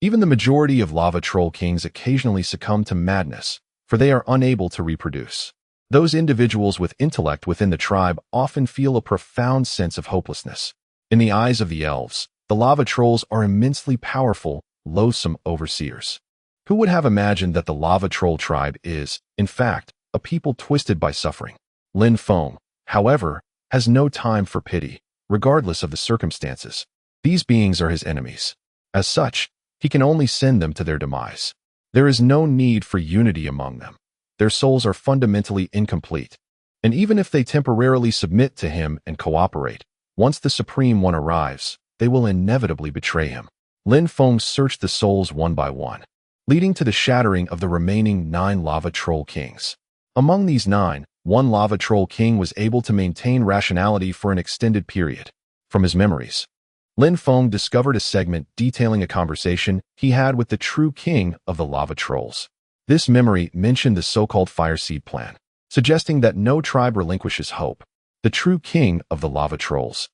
Even the majority of lava troll kings occasionally succumb to madness, for they are unable to reproduce. Those individuals with intellect within the tribe often feel a profound sense of hopelessness. In the eyes of the elves, the lava trolls are immensely powerful, loathsome overseers. Who would have imagined that the lava troll tribe is, in fact, a people twisted by suffering? Lin Feng, however, has no time for pity, regardless of the circumstances. These beings are his enemies. As such, he can only send them to their demise. There is no need for unity among them. Their souls are fundamentally incomplete. And even if they temporarily submit to him and cooperate, once the Supreme One arrives, they will inevitably betray him. Lin Feng searched the souls one by one, leading to the shattering of the remaining 9 lava troll kings. Among these 9, one lava troll king was able to maintain rationality for an extended period. From his memories, Lin Feng discovered a segment detailing a conversation he had with the true king of the lava trolls. This memory mentioned the so-called fire seed plan, suggesting that no tribe relinquishes hope. The true king of the lava trolls,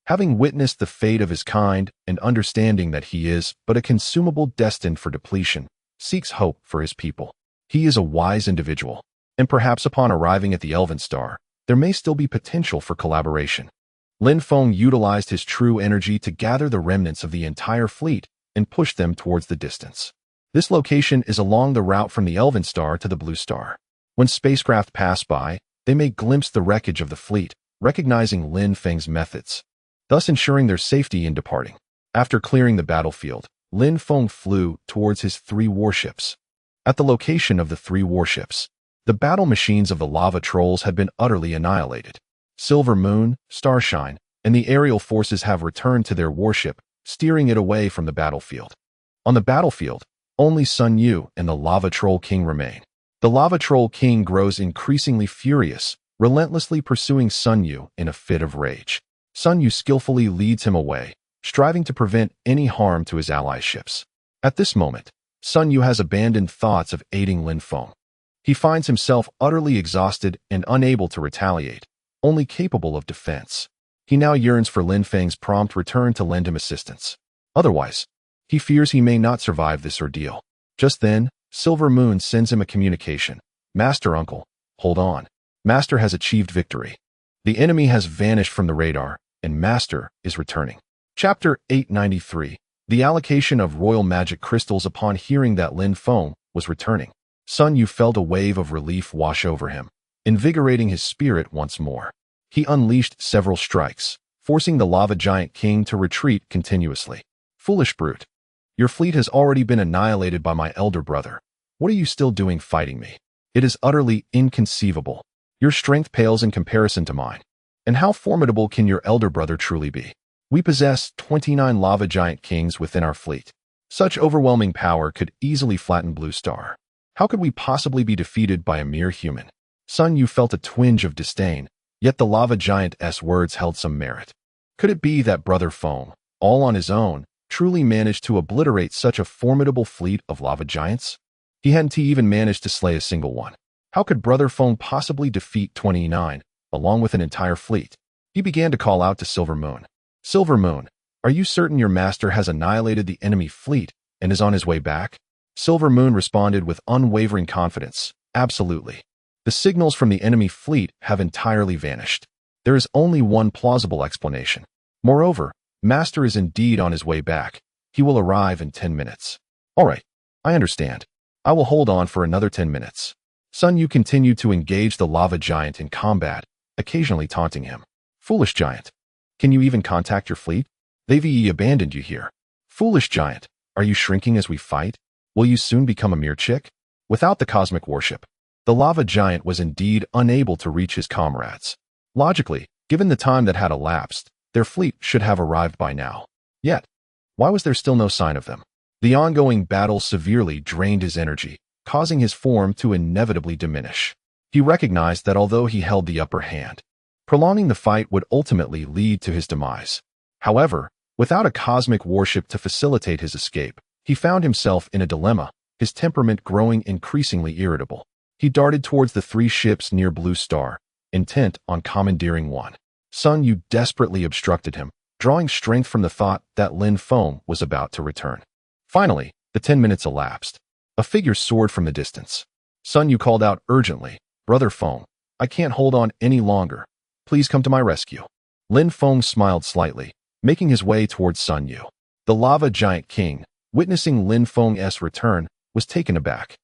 having witnessed the fate of his kind and understanding that he is but a consumable destined for depletion, seeks hope for his people. He is a wise individual, and perhaps upon arriving at the Elven Star, there may still be potential for collaboration. Lin Feng utilized his true energy to gather the remnants of the entire fleet and push them towards the distance. This location is along the route from the Elven Star to the Blue Star. When spacecraft pass by, they may glimpse the wreckage of the fleet, recognizing Lin Feng's methods, thus ensuring their safety in departing. After clearing the battlefield, Lin Feng flew towards his 3 warships. At the location of the 3 warships, the battle machines of the lava trolls had been utterly annihilated. Silver Moon, Starshine, and the aerial forces have returned to their warship, steering it away from the battlefield. On the battlefield, only Sun Yu and the Lava Troll King remain. The Lava Troll King grows increasingly furious, relentlessly pursuing Sun Yu in a fit of rage. Sun Yu skillfully leads him away, striving to prevent any harm to his ally ships. At this moment, Sun Yu has abandoned thoughts of aiding Lin Feng. He finds himself utterly exhausted and unable to retaliate, only capable of defense. He now yearns for Lin Feng's prompt return to lend him assistance. Otherwise, he fears he may not survive this ordeal. Just then, Silver Moon sends him a communication. Master Uncle, hold on. Master has achieved victory. The enemy has vanished from the radar, and Master is returning. Chapter 893. The allocation of royal magic crystals. Upon hearing that Lin Feng was returning, Sun Yu felt a wave of relief wash over him, invigorating his spirit once more. He unleashed several strikes, forcing the lava giant king to retreat continuously. Foolish brute. Your fleet has already been annihilated by my elder brother. What are you still doing fighting me? It is utterly inconceivable. Your strength pales in comparison to mine. And how formidable can your elder brother truly be? We possess 29 lava giant kings within our fleet. Such overwhelming power could easily flatten Blue Star. How could we possibly be defeated by a mere human? Sun Yu felt a twinge of disdain, yet the lava giant's words held some merit. Could it be that Brother Feng, all on his own, truly managed to obliterate such a formidable fleet of lava giants? He hadn't even managed to slay a single one. How could Brother Feng possibly defeat 29, along with an entire fleet? He began to call out to Silver Moon. Silver Moon, are you certain your master has annihilated the enemy fleet and is on his way back? Silver Moon responded with unwavering confidence. Absolutely. The signals from the enemy fleet have entirely vanished. There is only one plausible explanation. Moreover, Master is indeed on his way back. He will arrive in 10 minutes. All right, I understand. I will hold on for another 10 minutes. Sun Yu continued to engage the lava giant in combat, occasionally taunting him. Foolish giant. Can you even contact your fleet? They've abandoned you here. Foolish giant. Are you shrinking as we fight? Will you soon become a mere chick? Without the cosmic warship, the lava giant was indeed unable to reach his comrades. Logically, given the time that had elapsed, their fleet should have arrived by now. Yet, why was there still no sign of them? The ongoing battle severely drained his energy, causing his form to inevitably diminish. He recognized that although he held the upper hand, prolonging the fight would ultimately lead to his demise. However, without a cosmic warship to facilitate his escape, he found himself in a dilemma, his temperament growing increasingly irritable. He darted towards the 3 ships near Blue Star, intent on commandeering one. Sun Yu desperately obstructed him, drawing strength from the thought that Lin Feng was about to return. Finally, the 10 minutes elapsed. A figure soared from the distance. Sun Yu called out urgently, Brother Feng, I can't hold on any longer. Please come to my rescue. Lin Feng smiled slightly, making his way towards Sun Yu. The lava giant king, witnessing Lin Feng's return, was taken aback.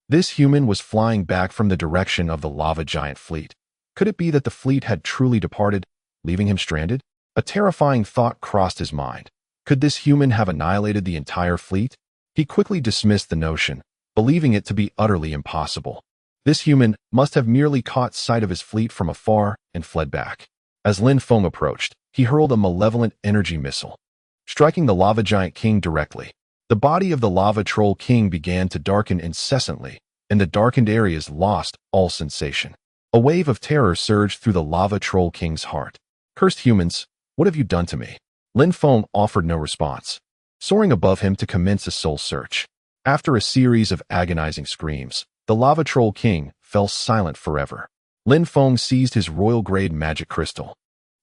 This human was flying back from the direction of the lava giant fleet. Could it be that the fleet had truly departed, leaving him stranded? A terrifying thought crossed his mind. Could this human have annihilated the entire fleet? He quickly dismissed the notion, believing it to be utterly impossible. This human must have merely caught sight of his fleet from afar and fled back. As Lin Feng approached, he hurled a malevolent energy missile, striking the lava giant king directly. The body of the lava troll king began to darken incessantly, and the darkened areas lost all sensation. A wave of terror surged through the Lava Troll King's heart. Cursed humans, what have you done to me? Lin Feng offered no response, soaring above him to commence a soul search. After a series of agonizing screams, the Lava Troll King fell silent forever. Lin Feng seized his royal-grade magic crystal,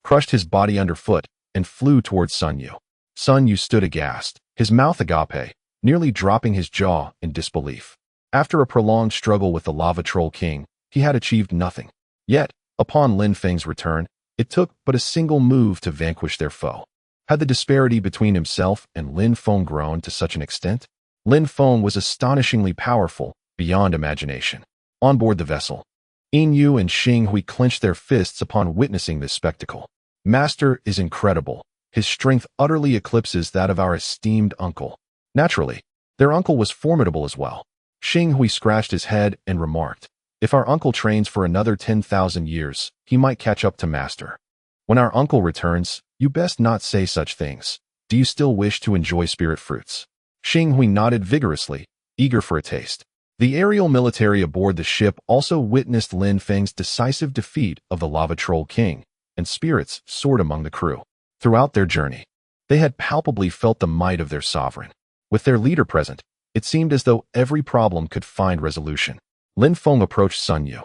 crushed his body underfoot, and flew towards Sun Yu. Sun Yu stood aghast, his mouth agape, nearly dropping his jaw in disbelief. After a prolonged struggle with the Lava Troll King, he had achieved nothing. Yet, upon Lin Feng's return, it took but a single move to vanquish their foe. Had the disparity between himself and Lin Feng grown to such an extent? Lin Feng was astonishingly powerful, beyond imagination. On board the vessel, Yin Yu and Xing Hui clenched their fists upon witnessing this spectacle. Master is incredible. His strength utterly eclipses that of our esteemed uncle. Naturally, their uncle was formidable as well. Xing Hui scratched his head and remarked, if our uncle trains for another 10,000 years, he might catch up to Master. When our uncle returns, you best not say such things. Do you still wish to enjoy spirit fruits? Xing Hui nodded vigorously, eager for a taste. The aerial military aboard the ship also witnessed Lin Feng's decisive defeat of the Lava Troll King, and spirits soared among the crew. Throughout their journey, they had palpably felt the might of their sovereign. With their leader present, it seemed as though every problem could find resolution. Lin Feng approached Sun Yu,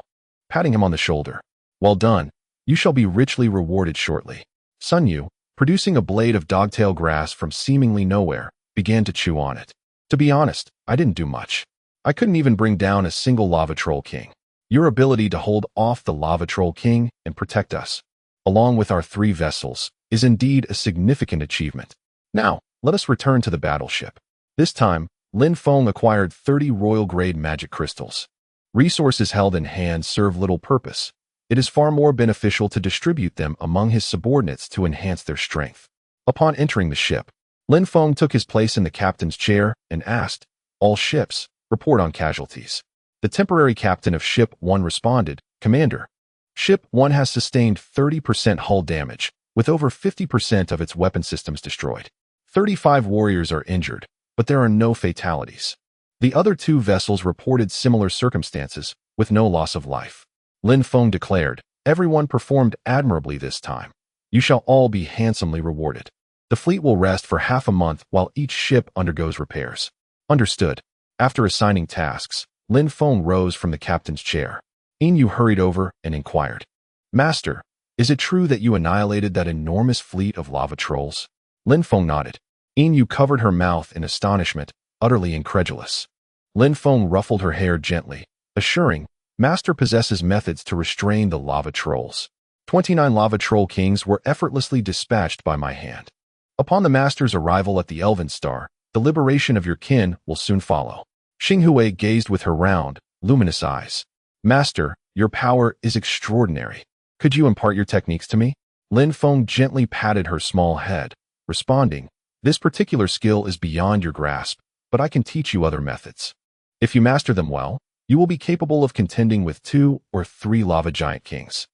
patting him on the shoulder. Well done. You shall be richly rewarded shortly. Sun Yu, producing a blade of dogtail grass from seemingly nowhere, began to chew on it. To be honest, I didn't do much. I couldn't even bring down a single Lava Troll King. Your ability to hold off the Lava Troll King and protect us, along with our 3 vessels, is indeed a significant achievement. Now, let us return to the battleship. This time, Lin Feng acquired 30 royal-grade magic crystals. Resources held in hand serve little purpose. It is far more beneficial to distribute them among his subordinates to enhance their strength. Upon entering the ship, Lin Feng took his place in the captain's chair and asked, all ships, report on casualties. The temporary captain of Ship 1 responded, Commander, Ship 1 has sustained 30% hull damage, with over 50% of its weapon systems destroyed. 35 warriors are injured, but there are no fatalities. The other 2 vessels reported similar circumstances, with no loss of life. Lin Feng declared, everyone performed admirably this time. You shall all be handsomely rewarded. The fleet will rest for half a month while each ship undergoes repairs. Understood. After assigning tasks, Lin Feng rose from the captain's chair. Yin Yu hurried over and inquired, Master, is it true that you annihilated that enormous fleet of lava trolls? Lin Feng nodded. Yin Yu covered her mouth in astonishment, utterly incredulous. Lin Feng ruffled her hair gently, assuring, Master possesses methods to restrain the lava trolls. 29 lava troll kings were effortlessly dispatched by my hand. Upon the Master's arrival at the Elven Star, the liberation of your kin will soon follow. Xing Hui gazed with her round, luminous eyes. Master, your power is extraordinary. Could you impart your techniques to me? Lin Feng gently patted her small head, responding, this particular skill is beyond your grasp, but I can teach you other methods. If you master them well, you will be capable of contending with 2 or 3 lava giant kings.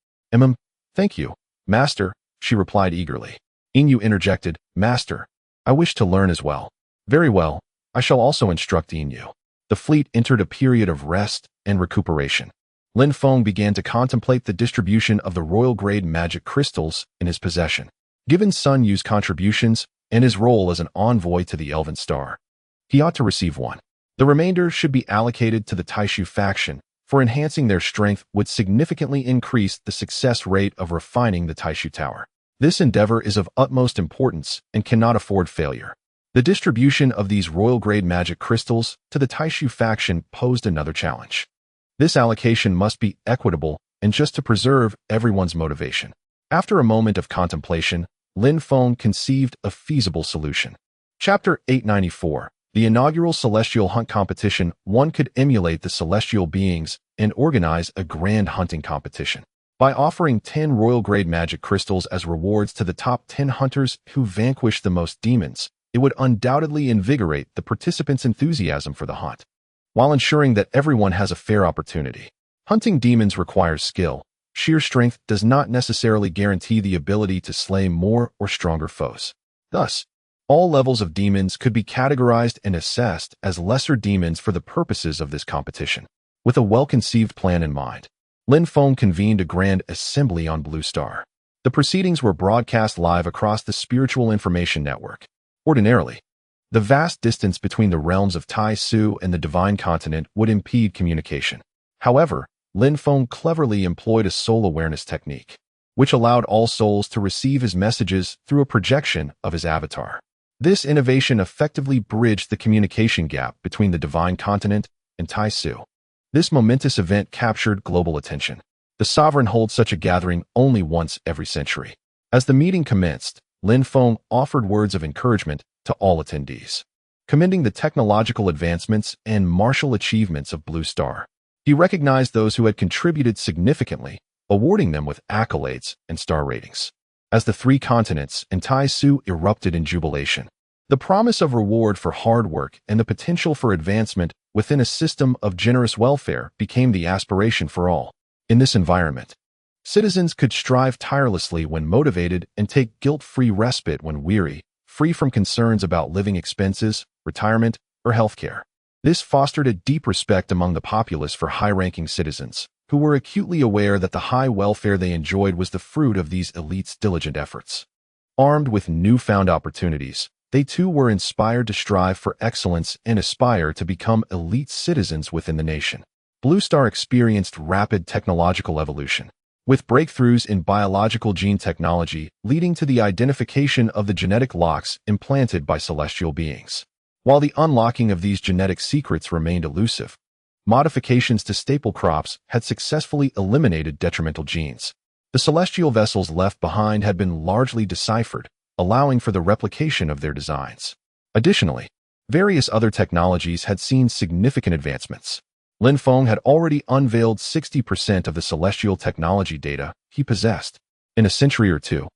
Thank you, Master, she replied eagerly. Yin Yu interjected, Master, I wish to learn as well. Very well, I shall also instruct Yin Yu. The fleet entered a period of rest and recuperation. Lin Feng began to contemplate the distribution of the royal-grade magic crystals in his possession. Given Sun Yu's contributions and his role as an envoy to the Elven Star, he ought to receive 1. The remainder should be allocated to the Taishu faction, for enhancing their strength would significantly increase the success rate of refining the Taishu Tower. This endeavor is of utmost importance and cannot afford failure. The distribution of these royal-grade magic crystals to the Taishu faction posed another challenge. This allocation must be equitable and just to preserve everyone's motivation. After a moment of contemplation, Lin Feng conceived a feasible solution. Chapter 894. The inaugural Celestial Hunt Competition. One could emulate the celestial beings and organize a grand hunting competition. By offering 10 royal-grade magic crystals as rewards to the top 10 hunters who vanquish the most demons, it would undoubtedly invigorate the participants' enthusiasm for the hunt, while ensuring that everyone has a fair opportunity. Hunting demons requires skill. Sheer strength does not necessarily guarantee the ability to slay more or stronger foes. Thus, all levels of demons could be categorized and assessed as lesser demons for the purposes of this competition. With a well-conceived plan in mind, Lin Feng convened a grand assembly on Blue Star. The proceedings were broadcast live across the Spiritual Information Network. Ordinarily, the vast distance between the realms of Tai Su and the Divine Continent would impede communication. However, Lin Feng cleverly employed a soul awareness technique, which allowed all souls to receive his messages through a projection of his avatar. This innovation effectively bridged the communication gap between the Divine Continent and Tai Su. This momentous event captured global attention. The sovereign holds such a gathering only once every century. As the meeting commenced, Lin Feng offered words of encouragement to all attendees, commending the technological advancements and martial achievements of Blue Star. He recognized those who had contributed significantly, awarding them with accolades and star ratings. As the three continents and Tai Su erupted in jubilation, the promise of reward for hard work and the potential for advancement within a system of generous welfare became the aspiration for all. In this environment, citizens could strive tirelessly when motivated and take guilt-free respite when weary, free from concerns about living expenses, retirement, or healthcare. This fostered a deep respect among the populace for high-ranking citizens, who were acutely aware that the high welfare they enjoyed was the fruit of these elites' diligent efforts. Armed with newfound opportunities, they too were inspired to strive for excellence and aspire to become elite citizens within the nation. Blue Star experienced rapid technological evolution, with breakthroughs in biological gene technology leading to the identification of the genetic locks implanted by celestial beings. While the unlocking of these genetic secrets remained elusive, modifications to staple crops had successfully eliminated detrimental genes. The celestial vessels left behind had been largely deciphered, allowing for the replication of their designs. Additionally, various other technologies had seen significant advancements. Lin Feng had already unveiled 60% of the celestial technology data he possessed. In a century or two,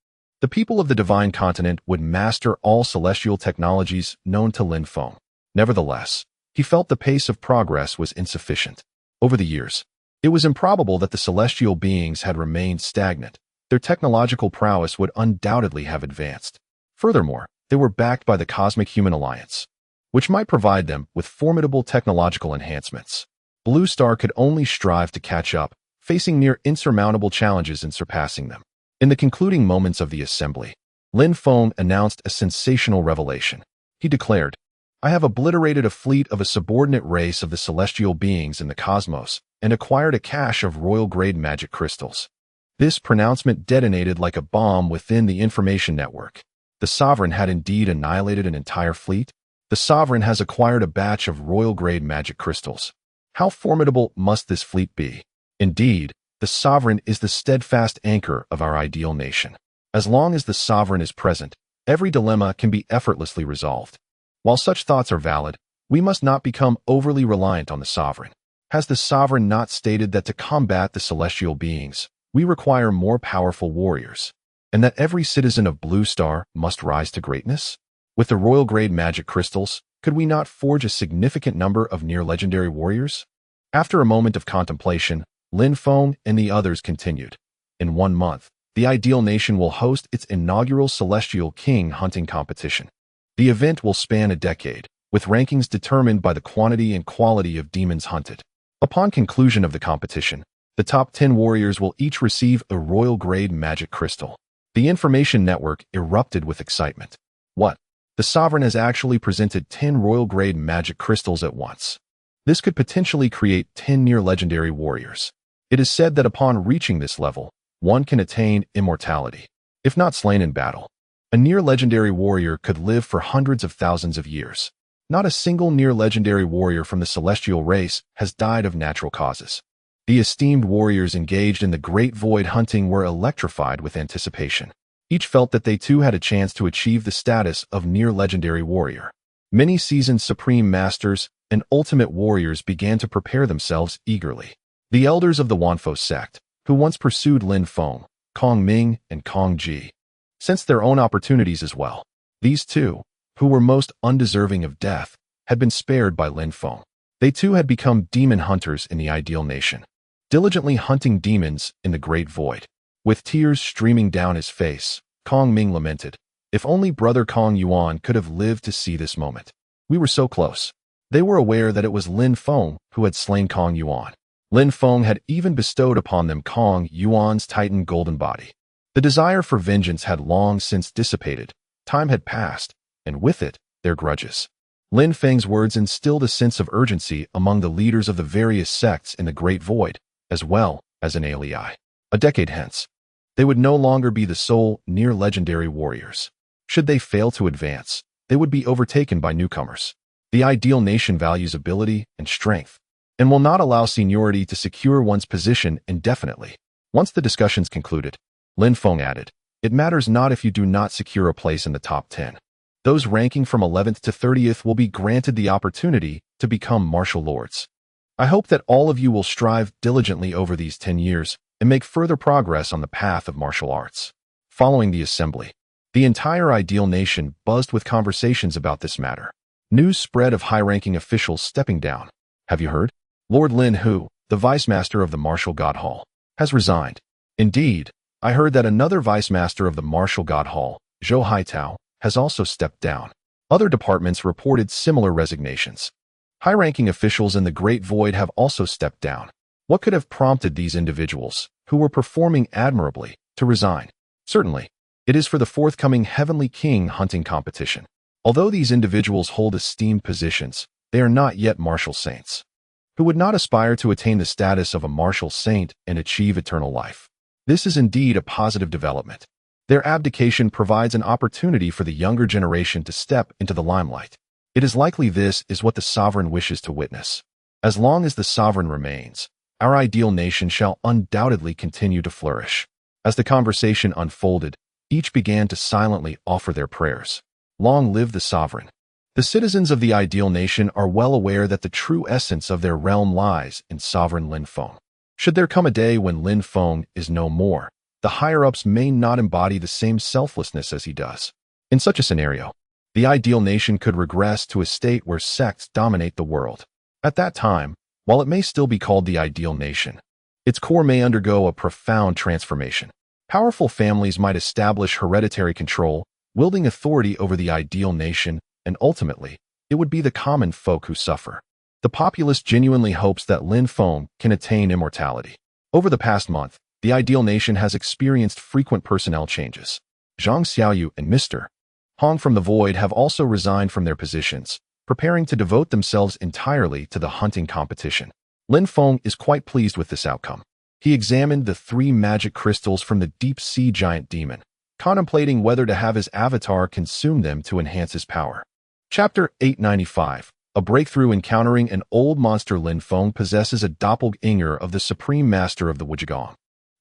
the people of the Divine Continent would master all celestial technologies known to Lin Feng. Nevertheless, he felt the pace of progress was insufficient. Over the years, it was improbable that the celestial beings had remained stagnant. Their technological prowess would undoubtedly have advanced. Furthermore, they were backed by the Cosmic Human Alliance, which might provide them with formidable technological enhancements. Blue Star could only strive to catch up, facing near insurmountable challenges in surpassing them. In the concluding moments of the assembly, Lin Feng announced a sensational revelation. He declared, "I have obliterated a fleet of a subordinate race of the celestial beings in the cosmos and acquired a cache of royal-grade magic crystals." This pronouncement detonated like a bomb within the information network. The sovereign had indeed annihilated an entire fleet. The sovereign has acquired a batch of royal-grade magic crystals. How formidable must this fleet be? Indeed, the sovereign is the steadfast anchor of our ideal nation. As long as the sovereign is present, every dilemma can be effortlessly resolved. While such thoughts are valid, we must not become overly reliant on the sovereign. Has the sovereign not stated that to combat the celestial beings, we require more powerful warriors, and that every citizen of Blue Star must rise to greatness? With the royal-grade magic crystals, could we not forge a significant number of near-legendary warriors? After a moment of contemplation, Lin Feng and the others continued. In 1 month, the ideal nation will host its inaugural Celestial King hunting competition. The event will span a decade, with rankings determined by the quantity and quality of demons hunted. Upon conclusion of the competition, the top 10 warriors will each receive a royal-grade magic crystal. The information network erupted with excitement. What? The sovereign has actually presented 10 royal-grade magic crystals at once. This could potentially create 10 near-legendary warriors. It is said that upon reaching this level, one can attain immortality, if not slain in battle. A near-legendary warrior could live for hundreds of thousands of years. Not a single near-legendary warrior from the celestial race has died of natural causes. The esteemed warriors engaged in the Great Void hunting were electrified with anticipation. Each felt that they too had a chance to achieve the status of near-legendary warrior. Many seasoned supreme masters and ultimate warriors began to prepare themselves eagerly. The elders of the Wanfo sect, who once pursued Lin Feng, Kong Ming, and Kong Ji, sensed their own opportunities as well. These two, who were most undeserving of death, had been spared by Lin Feng. They too had become demon hunters in the ideal nation, diligently hunting demons in the Great Void. With tears streaming down his face, Kong Ming lamented, "If only brother Kong Yuan could have lived to see this moment. We were so close." They were aware that it was Lin Feng who had slain Kong Yuan. Lin Feng had even bestowed upon them Kong Yuan's Titan golden body. The desire for vengeance had long since dissipated. Time had passed, and with it, their grudges. Lin Feng's words instilled a sense of urgency among the leaders of the various sects in the Great Void, as well as in Alei. A decade hence, they would no longer be the sole, near-legendary warriors. Should they fail to advance, they would be overtaken by newcomers. The ideal nation values ability and strength, and will not allow seniority to secure one's position indefinitely. Once the discussions concluded, Lin Feng added, "It matters not if you do not secure a place in the top 10. Those ranking from 11th to 30th will be granted the opportunity to become martial lords. I hope that all of you will strive diligently over these 10 years and make further progress on the path of martial arts." Following the assembly, the entire Ideal Nation buzzed with conversations about this matter. News spread of high-ranking officials stepping down. "Have you heard? Lord Lin Hu, the Vice Master of the Martial God Hall, has resigned." "Indeed, I heard that another Vice Master of the Martial God Hall, Zhou Haitao, has also stepped down." Other departments reported similar resignations. High-ranking officials in the Great Void have also stepped down. What could have prompted these individuals, who were performing admirably, to resign? Certainly, it is for the forthcoming Heavenly King hunting competition. Although these individuals hold esteemed positions, they are not yet martial saints. Who would not aspire to attain the status of a martial saint and achieve eternal life? This is indeed a positive development. Their abdication provides an opportunity for the younger generation to step into the limelight. It is likely this is what the sovereign wishes to witness. As long as the sovereign remains, our ideal nation shall undoubtedly continue to flourish. As the conversation unfolded, each began to silently offer their prayers. Long live the sovereign. The citizens of the ideal nation are well aware that the true essence of their realm lies in sovereign Lin Feng. Should there come a day when Lin Feng is no more, the higher-ups may not embody the same selflessness as he does. In such a scenario, the ideal nation could regress to a state where sects dominate the world. At that time, while it may still be called the ideal nation, its core may undergo a profound transformation. Powerful families might establish hereditary control, wielding authority over the ideal nation, and ultimately, it would be the common folk who suffer. The populace genuinely hopes that Lin Feng can attain immortality. Over the past month, the ideal nation has experienced frequent personnel changes. Zhang Xiaoyu and Mr. Hong from the Void have also resigned from their positions, preparing to devote themselves entirely to the hunting competition. Lin Feng is quite pleased with this outcome. He examined the 3 magic crystals from the deep-sea giant demon, contemplating whether to have his avatar consume them to enhance his power. Chapter 895. A breakthrough. Encountering an old monster. Lin Feng possesses a doppelganger of the Supreme Master of the Wujigong,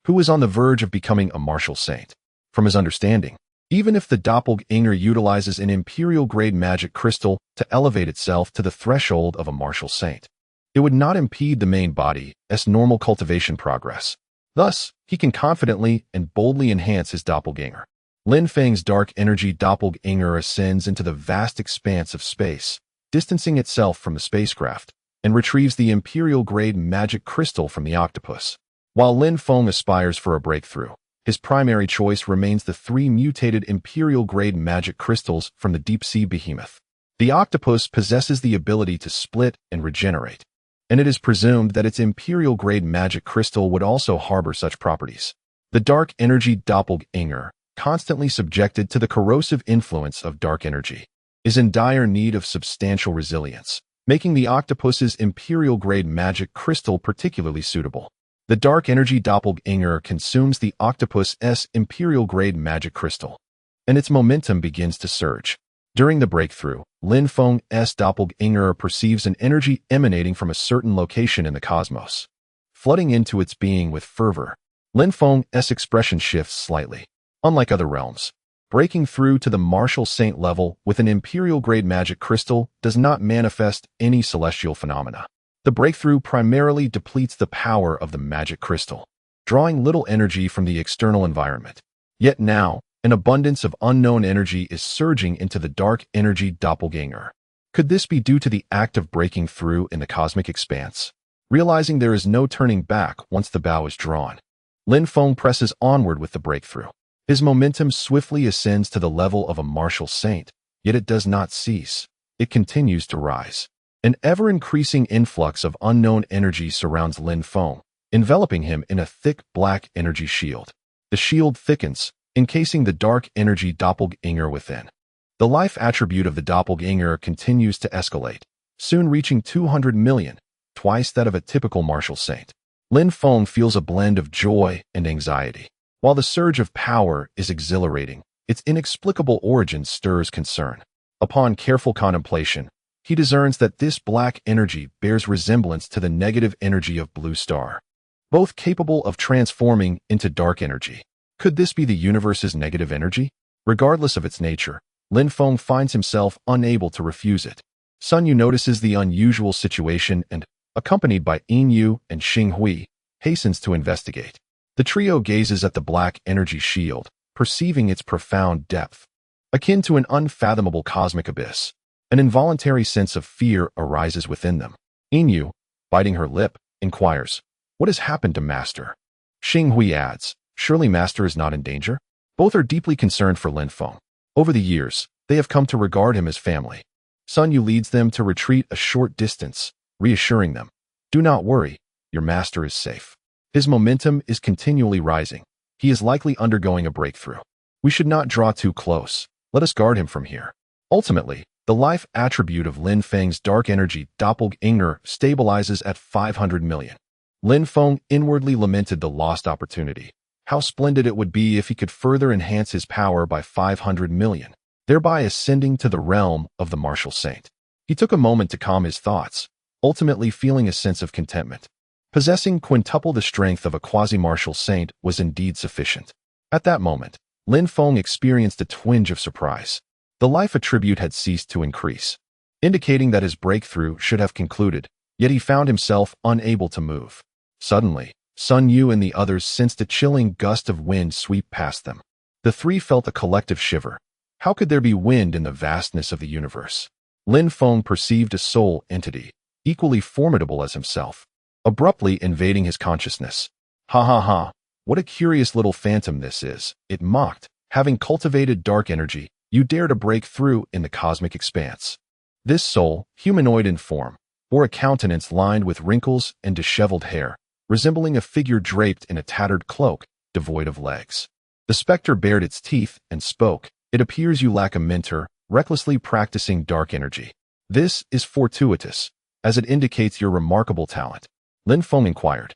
who is on the verge of becoming a martial saint. From his understanding, even if the doppelganger utilizes an imperial-grade magic crystal to elevate itself to the threshold of a martial saint, it would not impede the main body's normal cultivation progress. Thus, he can confidently and boldly enhance his doppelganger. Lin Feng's dark energy doppelganger ascends into the vast expanse of space, distancing itself from the spacecraft, and retrieves the imperial-grade magic crystal from the octopus. While Lin Feng aspires for a breakthrough, his primary choice remains the 3 mutated imperial-grade magic crystals from the deep-sea behemoth. The octopus possesses the ability to split and regenerate, and it is presumed that its imperial-grade magic crystal would also harbor such properties. The dark energy doppelganger, constantly subjected to the corrosive influence of dark energy, is in dire need of substantial resilience, making the octopus's imperial-grade magic crystal particularly suitable. The dark energy doppelganger consumes the octopus's imperial-grade magic crystal, and its momentum begins to surge. During the breakthrough, Lin Feng's doppelganger perceives an energy emanating from a certain location in the cosmos. Flooding into its being with fervor, Lin Feng's expression shifts slightly. Unlike other realms, breaking through to the martial saint level with an imperial-grade magic crystal does not manifest any celestial phenomena. The breakthrough primarily depletes the power of the magic crystal, drawing little energy from the external environment. Yet now, an abundance of unknown energy is surging into the dark energy doppelganger. Could this be due to the act of breaking through in the cosmic expanse? Realizing there is no turning back once the bow is drawn, Lin Feng presses onward with the breakthrough. His momentum swiftly ascends to the level of a martial saint, yet it does not cease. It continues to rise. An ever-increasing influx of unknown energy surrounds Lin Feng, enveloping him in a thick black energy shield. The shield thickens, encasing the dark energy doppelganger within. The life attribute of the doppelganger continues to escalate, soon reaching 200 million, twice that of a typical martial saint. Lin Feng feels a blend of joy and anxiety. While the surge of power is exhilarating, its inexplicable origin stirs concern. Upon careful contemplation, he discerns that this black energy bears resemblance to the negative energy of Blue Star, both capable of transforming into dark energy. Could this be the universe's negative energy? Regardless of its nature, Lin Feng finds himself unable to refuse it. Sun Yu notices the unusual situation and, accompanied by Yin Yu and Xing Hui, hastens to investigate. The trio gazes at the black energy shield, perceiving its profound depth. Akin to an unfathomable cosmic abyss, an involuntary sense of fear arises within them. Yin Yu, biting her lip, inquires, "What has happened to Master?" Xing Hui adds, "Surely Master is not in danger?" Both are deeply concerned for Lin Feng. Over the years, they have come to regard him as family. Sun Yu leads them to retreat a short distance, reassuring them, "Do not worry, your master is safe. His momentum is continually rising. He is likely undergoing a breakthrough. We should not draw too close. Let us guard him from here." Ultimately, the life attribute of Lin Feng's dark energy doppelganger stabilizes at 500 million. Lin Feng inwardly lamented the lost opportunity. How splendid it would be if he could further enhance his power by 500 million, thereby ascending to the realm of the martial saint. He took a moment to calm his thoughts, ultimately feeling a sense of contentment. Possessing quintuple the strength of a quasi-martial saint was indeed sufficient. At that moment, Lin Feng experienced a twinge of surprise. The life attribute had ceased to increase, indicating that his breakthrough should have concluded, yet he found himself unable to move. Suddenly, Sun Yu and the others sensed a chilling gust of wind sweep past them. The three felt a collective shiver. How could there be wind in the vastness of the universe? Lin Feng perceived a soul entity, equally formidable as himself, abruptly invading his consciousness. "Ha ha ha, what a curious little phantom this is," it mocked. "Having cultivated dark energy, you dare to break through in the cosmic expanse." This soul, humanoid in form, bore a countenance lined with wrinkles and disheveled hair, resembling a figure draped in a tattered cloak, devoid of legs. The specter bared its teeth and spoke, "It appears you lack a mentor, recklessly practicing dark energy. This is fortuitous, as it indicates your remarkable talent." Lin Feng inquired,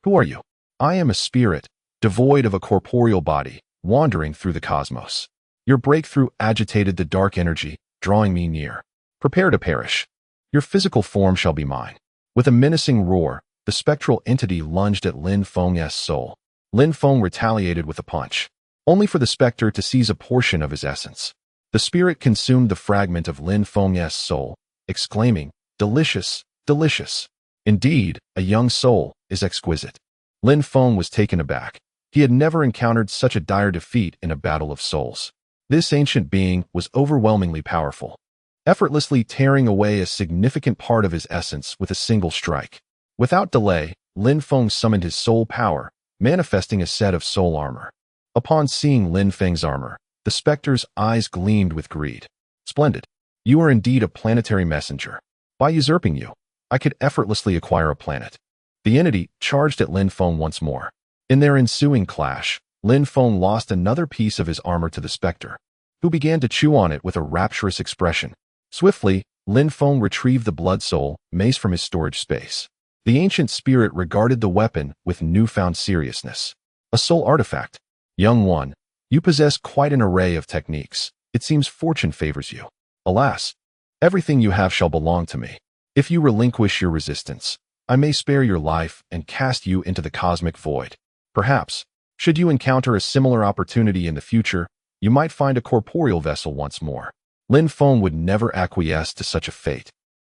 "Who are you?" "I am a spirit, devoid of a corporeal body, wandering through the cosmos. Your breakthrough agitated the dark energy, drawing me near. Prepare to perish. Your physical form shall be mine." With a menacing roar, the spectral entity lunged at Lin Feng's soul. Lin Feng retaliated with a punch, only for the specter to seize a portion of his essence. The spirit consumed the fragment of Lin Feng's soul, exclaiming, "Delicious, delicious. Indeed, a young soul is exquisite." Lin Feng was taken aback. He had never encountered such a dire defeat in a battle of souls. This ancient being was overwhelmingly powerful, effortlessly tearing away a significant part of his essence with a single strike. Without delay, Lin Feng summoned his soul power, manifesting a set of soul armor. Upon seeing Lin Feng's armor, the specter's eyes gleamed with greed. "Splendid. You are indeed a planetary messenger. By usurping you, I could effortlessly acquire a planet." The entity charged at Lin Feng once more. In their ensuing clash, Lin Feng lost another piece of his armor to the specter, who began to chew on it with a rapturous expression. Swiftly, Lin Feng retrieved the blood soul mace from his storage space. The ancient spirit regarded the weapon with newfound seriousness. "A soul artifact. Young one, you possess quite an array of techniques. It seems fortune favors you. Alas, everything you have shall belong to me. If you relinquish your resistance, I may spare your life and cast you into the cosmic void. Perhaps, should you encounter a similar opportunity in the future, you might find a corporeal vessel once more." Lin Feng would never acquiesce to such a fate.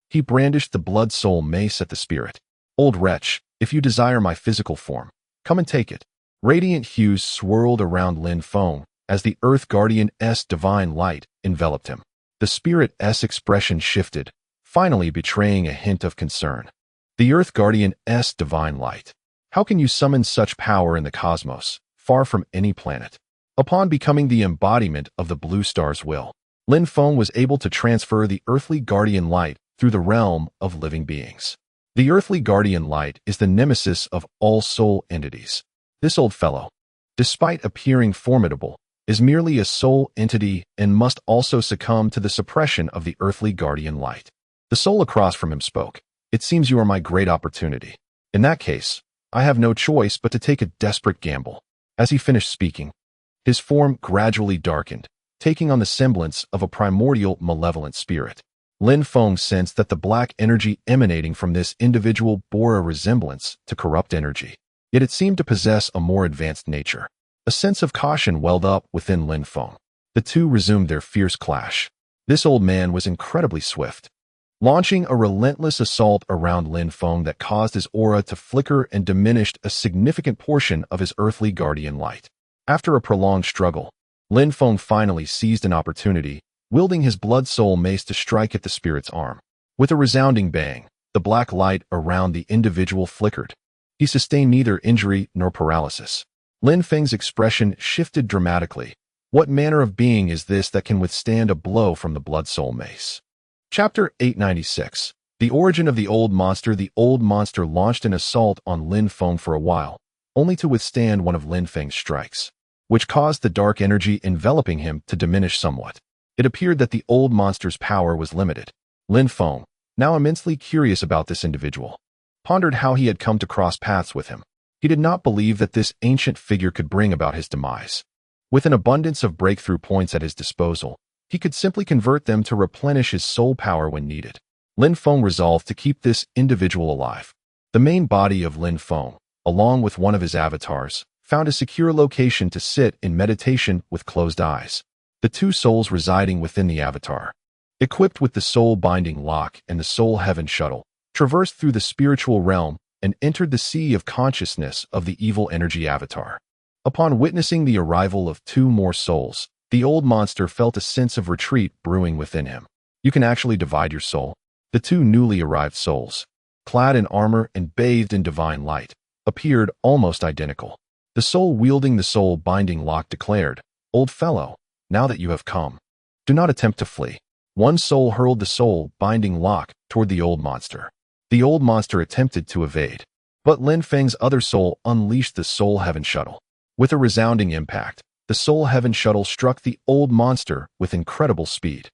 He brandished the blood soul mace at the spirit. "Old wretch, if you desire my physical form, come and take it." Radiant hues swirled around Lin Feng as the Earth Guardian's divine light enveloped him. The spirit's expression shifted, finally betraying a hint of concern. "The Earth Guardian's divine light. How can you summon such power in the cosmos, far from any planet?" Upon becoming the embodiment of the Blue Star's will, Lin Feng was able to transfer the earthly guardian light through the realm of living beings. The earthly guardian light is the nemesis of all soul entities. This old fellow, despite appearing formidable, is merely a soul entity and must also succumb to the suppression of the earthly guardian light. The soul across from him spoke. It seems you are my great opportunity. In that case, I have no choice but to take a desperate gamble. As he finished speaking, his form gradually darkened, taking on the semblance of a primordial malevolent spirit. Lin Feng sensed that the black energy emanating from this individual bore a resemblance to corrupt energy, yet it seemed to possess a more advanced nature. A sense of caution welled up within Lin Feng. The two resumed their fierce clash. This old man was incredibly swift, launching a relentless assault around Lin Feng that caused his aura to flicker and diminished a significant portion of his earthly guardian light. After a prolonged struggle, Lin Feng finally seized an opportunity, wielding his blood soul mace to strike at the spirit's arm. With a resounding bang, the black light around the individual flickered. He sustained neither injury nor paralysis. Lin Feng's expression shifted dramatically. What manner of being is this that can withstand a blow from the blood soul mace? Chapter 896. The origin of the old monster. The old monster launched an assault on Lin Feng for a while, only to withstand one of Lin Feng's strikes, which caused the dark energy enveloping him to diminish somewhat. It appeared that the old monster's power was limited. Lin Feng, now immensely curious about this individual, pondered how he had come to cross paths with him. He did not believe that this ancient figure could bring about his demise. With an abundance of breakthrough points at his disposal, he could simply convert them to replenish his soul power when needed. Lin Feng resolved to keep this individual alive. The main body of Lin Feng, along with one of his avatars, found a secure location to sit in meditation with closed eyes. The two souls residing within the avatar, equipped with the soul binding lock and the soul heaven shuttle, traversed through the spiritual realm and entered the sea of consciousness of the evil energy avatar. Upon witnessing the arrival of two more souls, the old monster felt a sense of retreat brewing within him. You can actually divide your soul. The two newly arrived souls, clad in armor and bathed in divine light, appeared almost identical. The soul wielding the soul binding lock declared, "Old fellow, now that you have come, do not attempt to flee." One soul hurled the soul binding lock toward the old monster. The old monster attempted to evade, but Lin Feng's other soul unleashed the soul heaven shuttle. With a resounding impact, the soul heaven shuttle struck the old monster with incredible speed.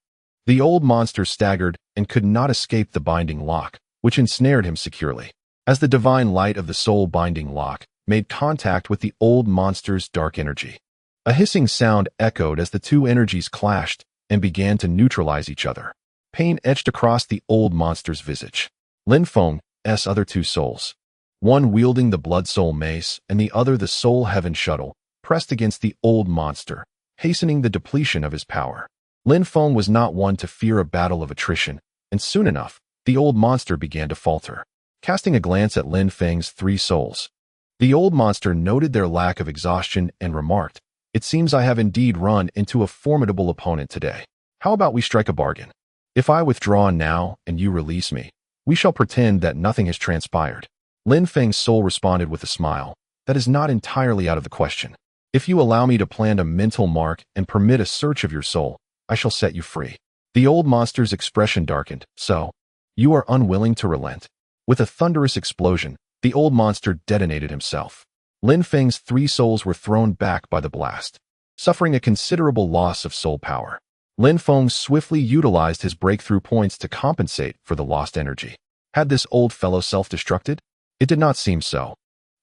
The old monster staggered and could not escape the binding lock, which ensnared him securely. As the divine light of the soul binding lock made contact with the old monster's dark energy, a hissing sound echoed as the two energies clashed and began to neutralize each other. Pain etched across the old monster's visage. Lin Feng's other two souls, one wielding the blood soul mace and the other the soul heaven shuttle, pressed against the old monster, hastening the depletion of his power. Lin Feng was not one to fear a battle of attrition, and soon enough, the old monster began to falter. Casting a glance at Lin Feng's three souls, the old monster noted their lack of exhaustion and remarked, "It seems I have indeed run into a formidable opponent today. How about we strike a bargain? If I withdraw now and you release me, we shall pretend that nothing has transpired." Lin Feng's soul responded with a smile. "That is not entirely out of the question. If you allow me to plant a mental mark and permit a search of your soul, I shall set you free." The old monster's expression darkened. "So, you are unwilling to relent?" With a thunderous explosion, the old monster detonated himself. Lin Feng's three souls were thrown back by the blast, suffering a considerable loss of soul power. Lin Feng swiftly utilized his breakthrough points to compensate for the lost energy. Had this old fellow self-destructed? It did not seem so.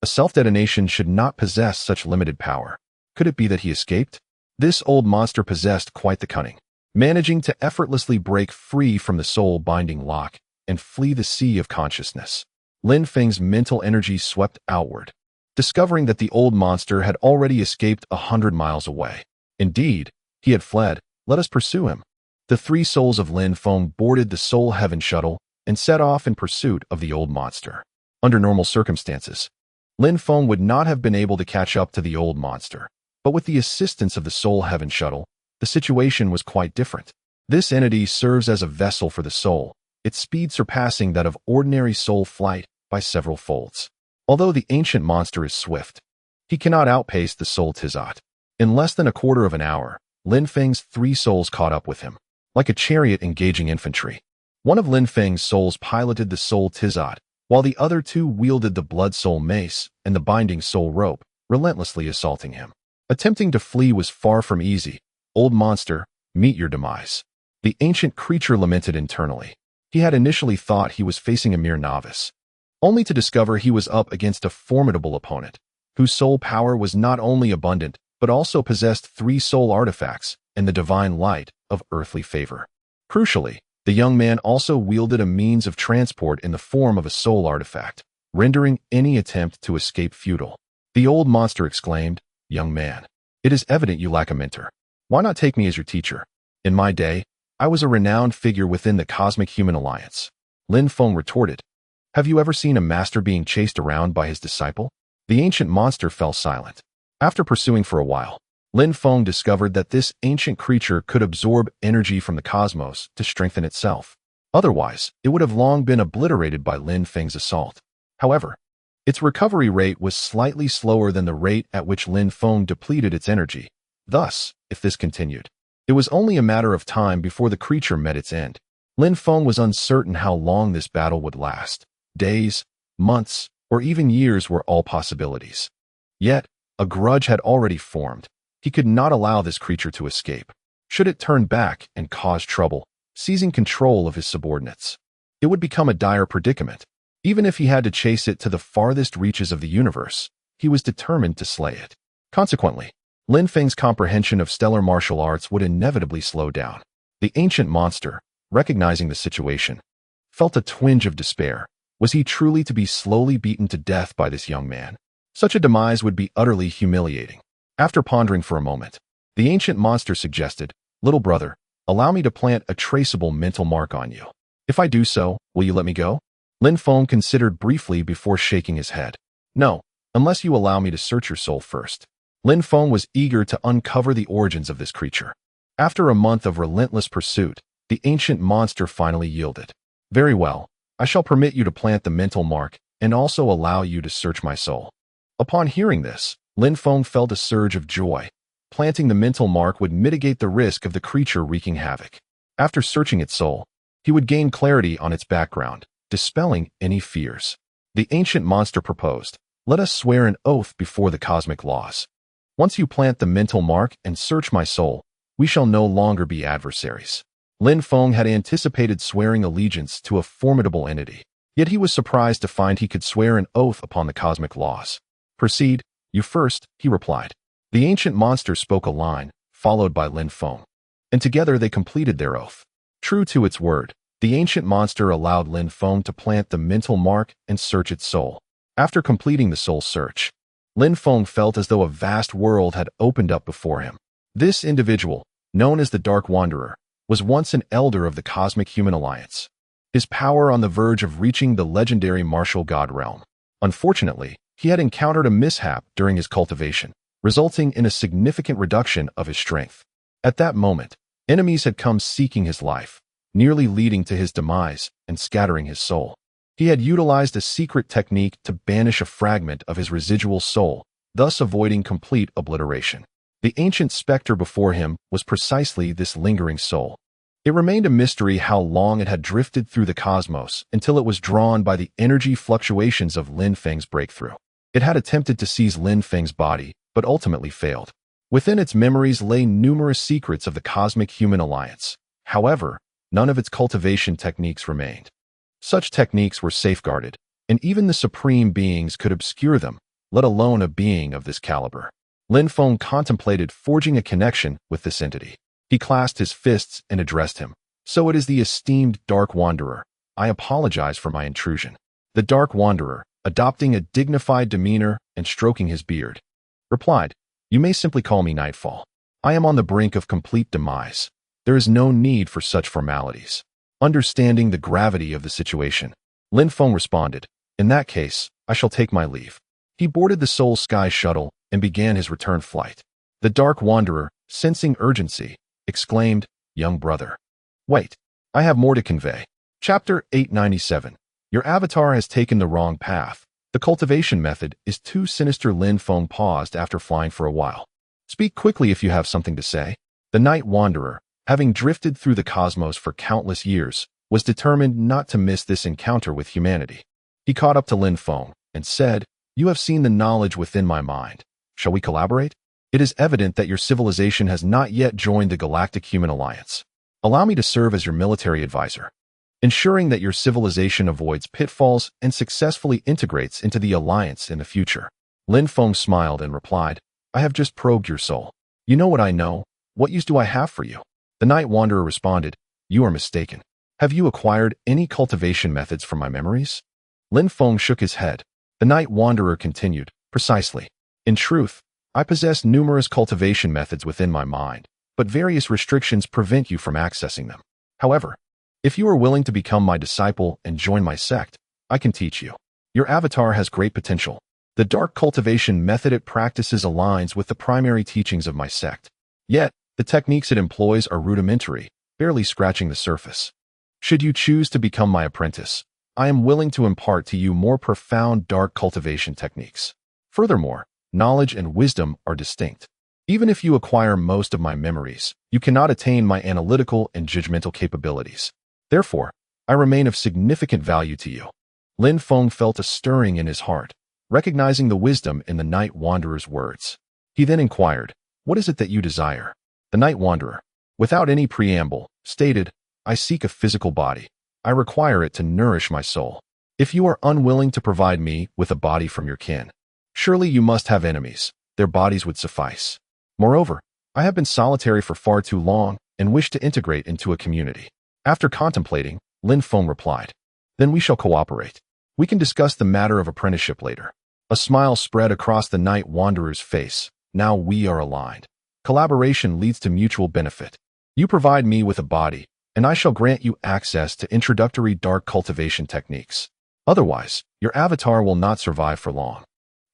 A self-detonation should not possess such limited power. Could it be that he escaped? This old monster possessed quite the cunning, managing to effortlessly break free from the soul binding lock and flee the sea of consciousness. Lin Feng's mental energy swept outward, discovering that the old monster had already escaped 100 miles away. Indeed, he had fled. Let us pursue him. The three souls of Lin Feng boarded the soul heaven shuttle and set off in pursuit of the old monster. Under normal circumstances, Lin Feng would not have been able to catch up to the old monster, but with the assistance of the soul heaven shuttle, the situation was quite different. This entity serves as a vessel for the soul, its speed surpassing that of ordinary soul flight by several folds. Although the ancient monster is swift, he cannot outpace the soul Tizat. In less than a quarter of an hour, Lin Feng's three souls caught up with him. Like a chariot engaging infantry, One of Lin Feng's souls piloted the soul Tizot, while the other two wielded the blood soul mace and the binding soul rope, relentlessly assaulting him. Attempting to flee was far from easy. Old monster, meet your demise. The ancient creature lamented internally. He had initially thought he was facing a mere novice, only to discover he was up against a formidable opponent, whose soul power was not only abundant, but also possessed 3 soul artifacts and the divine light of earthly favor. Crucially, the young man also wielded a means of transport in the form of a soul artifact, rendering any attempt to escape futile. The old monster exclaimed, "Young man, it is evident you lack a mentor. Why not take me as your teacher? In my day, I was a renowned figure within the Cosmic Human Alliance." Lin Feng retorted, "Have you ever seen a master being chased around by his disciple?" The ancient monster fell silent. After pursuing for a while, Lin Feng discovered that this ancient creature could absorb energy from the cosmos to strengthen itself. Otherwise, it would have long been obliterated by Lin Feng's assault. However, its recovery rate was slightly slower than the rate at which Lin Feng depleted its energy. Thus, if this continued, it was only a matter of time before the creature met its end. Lin Feng was uncertain how long this battle would last. Days, months, or even years were all possibilities. Yet, a grudge had already formed. He could not allow this creature to escape. Should it turn back and cause trouble, seizing control of his subordinates, it would become a dire predicament. Even if he had to chase it to the farthest reaches of the universe, he was determined to slay it. Consequently, Lin Feng's comprehension of stellar martial arts would inevitably slow down. The ancient monster, recognizing the situation, felt a twinge of despair. Was he truly to be slowly beaten to death by this young man? Such a demise would be utterly humiliating. After pondering for a moment, the ancient monster suggested, "Little brother, allow me to plant a traceable mental mark on you. If I do so, will you let me go?" Lin Feng considered briefly before shaking his head. "No, unless you allow me to search your soul first." Lin Feng was eager to uncover the origins of this creature. After a month of relentless pursuit, the ancient monster finally yielded. "Very well, I shall permit you to plant the mental mark and also allow you to search my soul." Upon hearing this, Lin Feng felt a surge of joy. Planting the mental mark would mitigate the risk of the creature wreaking havoc. After searching its soul, he would gain clarity on its background, dispelling any fears. The ancient monster proposed, "Let us swear an oath before the cosmic laws. Once you plant the mental mark and search my soul, we shall no longer be adversaries." Lin Feng had anticipated swearing allegiance to a formidable entity, yet he was surprised to find he could swear an oath upon the cosmic laws. "Proceed, you first," he replied. The ancient monster spoke a line, followed by Lin Feng, and together they completed their oath. True to its word, the ancient monster allowed Lin Feng to plant the mental mark and search its soul. After completing the soul search, Lin Feng felt as though a vast world had opened up before him. This individual, known as the Dark Wanderer, was once an elder of the Cosmic Human Alliance, his power on the verge of reaching the legendary martial god realm. Unfortunately, he had encountered a mishap during his cultivation, resulting in a significant reduction of his strength. At that moment, enemies had come seeking his life, nearly leading to his demise and scattering his soul. He had utilized a secret technique to banish a fragment of his residual soul, thus avoiding complete obliteration. The ancient specter before him was precisely this lingering soul. It remained a mystery how long it had drifted through the cosmos until it was drawn by the energy fluctuations of Lin Feng's breakthrough. It had attempted to seize Lin Feng's body, but ultimately failed. Within its memories lay numerous secrets of the Cosmic Human Alliance. However, none of its cultivation techniques remained. Such techniques were safeguarded, and even the supreme beings could obscure them, let alone a being of this caliber. Lin Feng contemplated forging a connection with this entity. He clasped his fists and addressed him. "So it is the esteemed Dark Wanderer. I apologize for my intrusion." The Dark Wanderer, adopting a dignified demeanor and stroking his beard, replied, "You may simply call me Nightfall. I am on the brink of complete demise. There is no need for such formalities." Understanding the gravity of the situation, Lin Feng responded, "In that case, I shall take my leave." He boarded the Soul Sky shuttle and began his return flight. The Dark Wanderer, sensing urgency, exclaimed, "Young brother, wait, I have more to convey." Chapter 897. Your avatar has taken the wrong path. The cultivation method is too sinister. Lin Feng paused after flying for a while. "Speak quickly if you have something to say." The Night Wanderer, having drifted through the cosmos for countless years, was determined not to miss this encounter with humanity. He caught up to Lin Feng and said, "You have seen the knowledge within my mind. Shall we collaborate? It is evident that your civilization has not yet joined the Galactic Human Alliance. Allow me to serve as your military advisor, ensuring that your civilization avoids pitfalls and successfully integrates into the Alliance in the future." Lin Feng smiled and replied, "I have just probed your soul. You know what I know. What use do I have for you?" The Night Wanderer responded, "You are mistaken. Have you acquired any cultivation methods from my memories?" Lin Feng shook his head. The Night Wanderer continued, "Precisely. In truth, I possess numerous cultivation methods within my mind, but various restrictions prevent you from accessing them. However, if you are willing to become my disciple and join my sect, I can teach you. Your avatar has great potential. The dark cultivation method it practices aligns with the primary teachings of my sect. Yet, the techniques it employs are rudimentary, barely scratching the surface. Should you choose to become my apprentice, I am willing to impart to you more profound dark cultivation techniques. Furthermore, knowledge and wisdom are distinct. Even if you acquire most of my memories, you cannot attain my analytical and judgmental capabilities. Therefore, I remain of significant value to you." Lin Feng felt a stirring in his heart, recognizing the wisdom in the Night Wanderer's words. He then inquired, "What is it that you desire?" The Night Wanderer, without any preamble, stated, "I seek a physical body. I require it to nourish my soul. If you are unwilling to provide me with a body from your kin, surely you must have enemies. Their bodies would suffice. Moreover, I have been solitary for far too long and wish to integrate into a community." After contemplating, Lin Feng replied, "Then we shall cooperate. We can discuss the matter of apprenticeship later." A smile spread across the Night Wanderer's face. "Now we are aligned. Collaboration leads to mutual benefit. You provide me with a body, and I shall grant you access to introductory dark cultivation techniques. Otherwise, your avatar will not survive for long.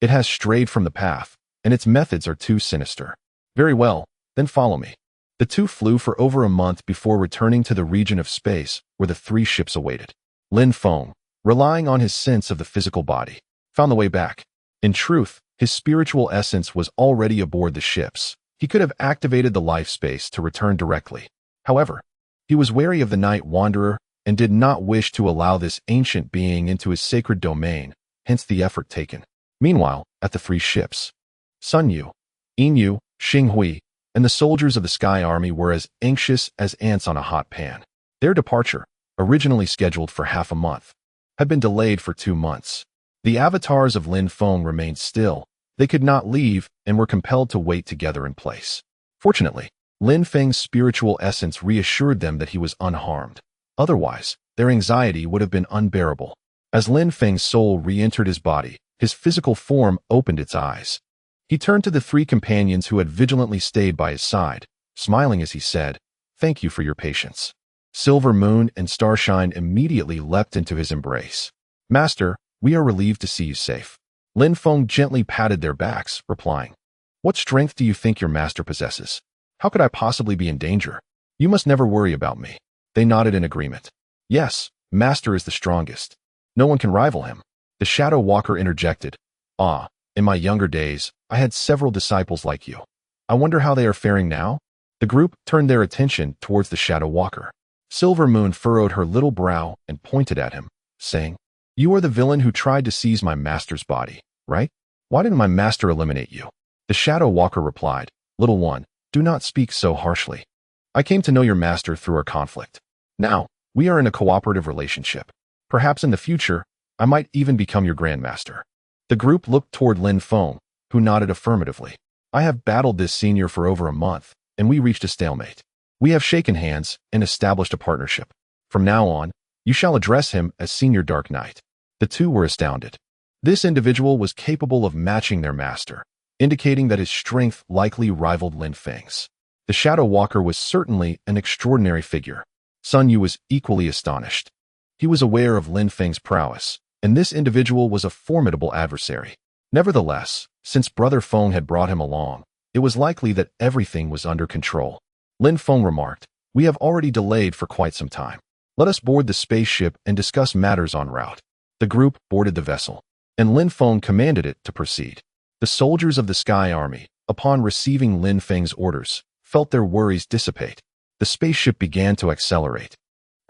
It has strayed from the path, and its methods are too sinister." "Very well, then follow me." The two flew for over a month before returning to the region of space where the three ships awaited. Lin Feng, relying on his sense of the physical body, found the way back. In truth, his spiritual essence was already aboard the ships. He could have activated the life space to return directly. However, he was wary of the Night Wanderer and did not wish to allow this ancient being into his sacred domain, hence the effort taken. Meanwhile, at the three ships, Sun Yu, Yin Yu, Xing Hui, and the soldiers of the Sky Army were as anxious as ants on a hot pan. Their departure, originally scheduled for half a month, had been delayed for 2 months. The avatars of Lin Feng remained still. They could not leave and were compelled to wait together in place. Fortunately, Lin Feng's spiritual essence reassured them that he was unharmed. Otherwise, their anxiety would have been unbearable. As Lin Feng's soul re-entered his body, his physical form opened its eyes. He turned to the three companions who had vigilantly stayed by his side, smiling as he said, "Thank you for your patience." Silver Moon and Starshine immediately leapt into his embrace. "Master, we are relieved to see you safe." Lin Feng gently patted their backs, replying, "What strength do you think your master possesses? How could I possibly be in danger? You must never worry about me." They nodded in agreement. "Yes, master is the strongest. No one can rival him." The Shadow Walker interjected, "Ah, in my younger days, I had several disciples like you. I wonder how they are faring now?" The group turned their attention towards the Shadow Walker. Silver Moon furrowed her little brow and pointed at him, saying, "You are the villain who tried to seize my master's body, right? Why didn't my master eliminate you?" The Shadow Walker replied, "Little one, do not speak so harshly. I came to know your master through our conflict. Now, we are in a cooperative relationship. Perhaps in the future, I might even become your grandmaster." The group looked toward Lin Feng, who nodded affirmatively. "I have battled this senior for over a month, and we reached a stalemate. We have shaken hands and established a partnership. From now on, you shall address him as Senior Dark Knight." The two were astounded. This individual was capable of matching their master, indicating that his strength likely rivaled Lin Feng's. The Shadow Walker was certainly an extraordinary figure. Sun Yu was equally astonished. He was aware of Lin Feng's prowess, and this individual was a formidable adversary. Nevertheless, since Brother Feng had brought him along, it was likely that everything was under control. Lin Feng remarked, "We have already delayed for quite some time. Let us board the spaceship and discuss matters en route." The group boarded the vessel, and Lin Feng commanded it to proceed. The soldiers of the Sky Army, upon receiving Lin Feng's orders, felt their worries dissipate. The spaceship began to accelerate.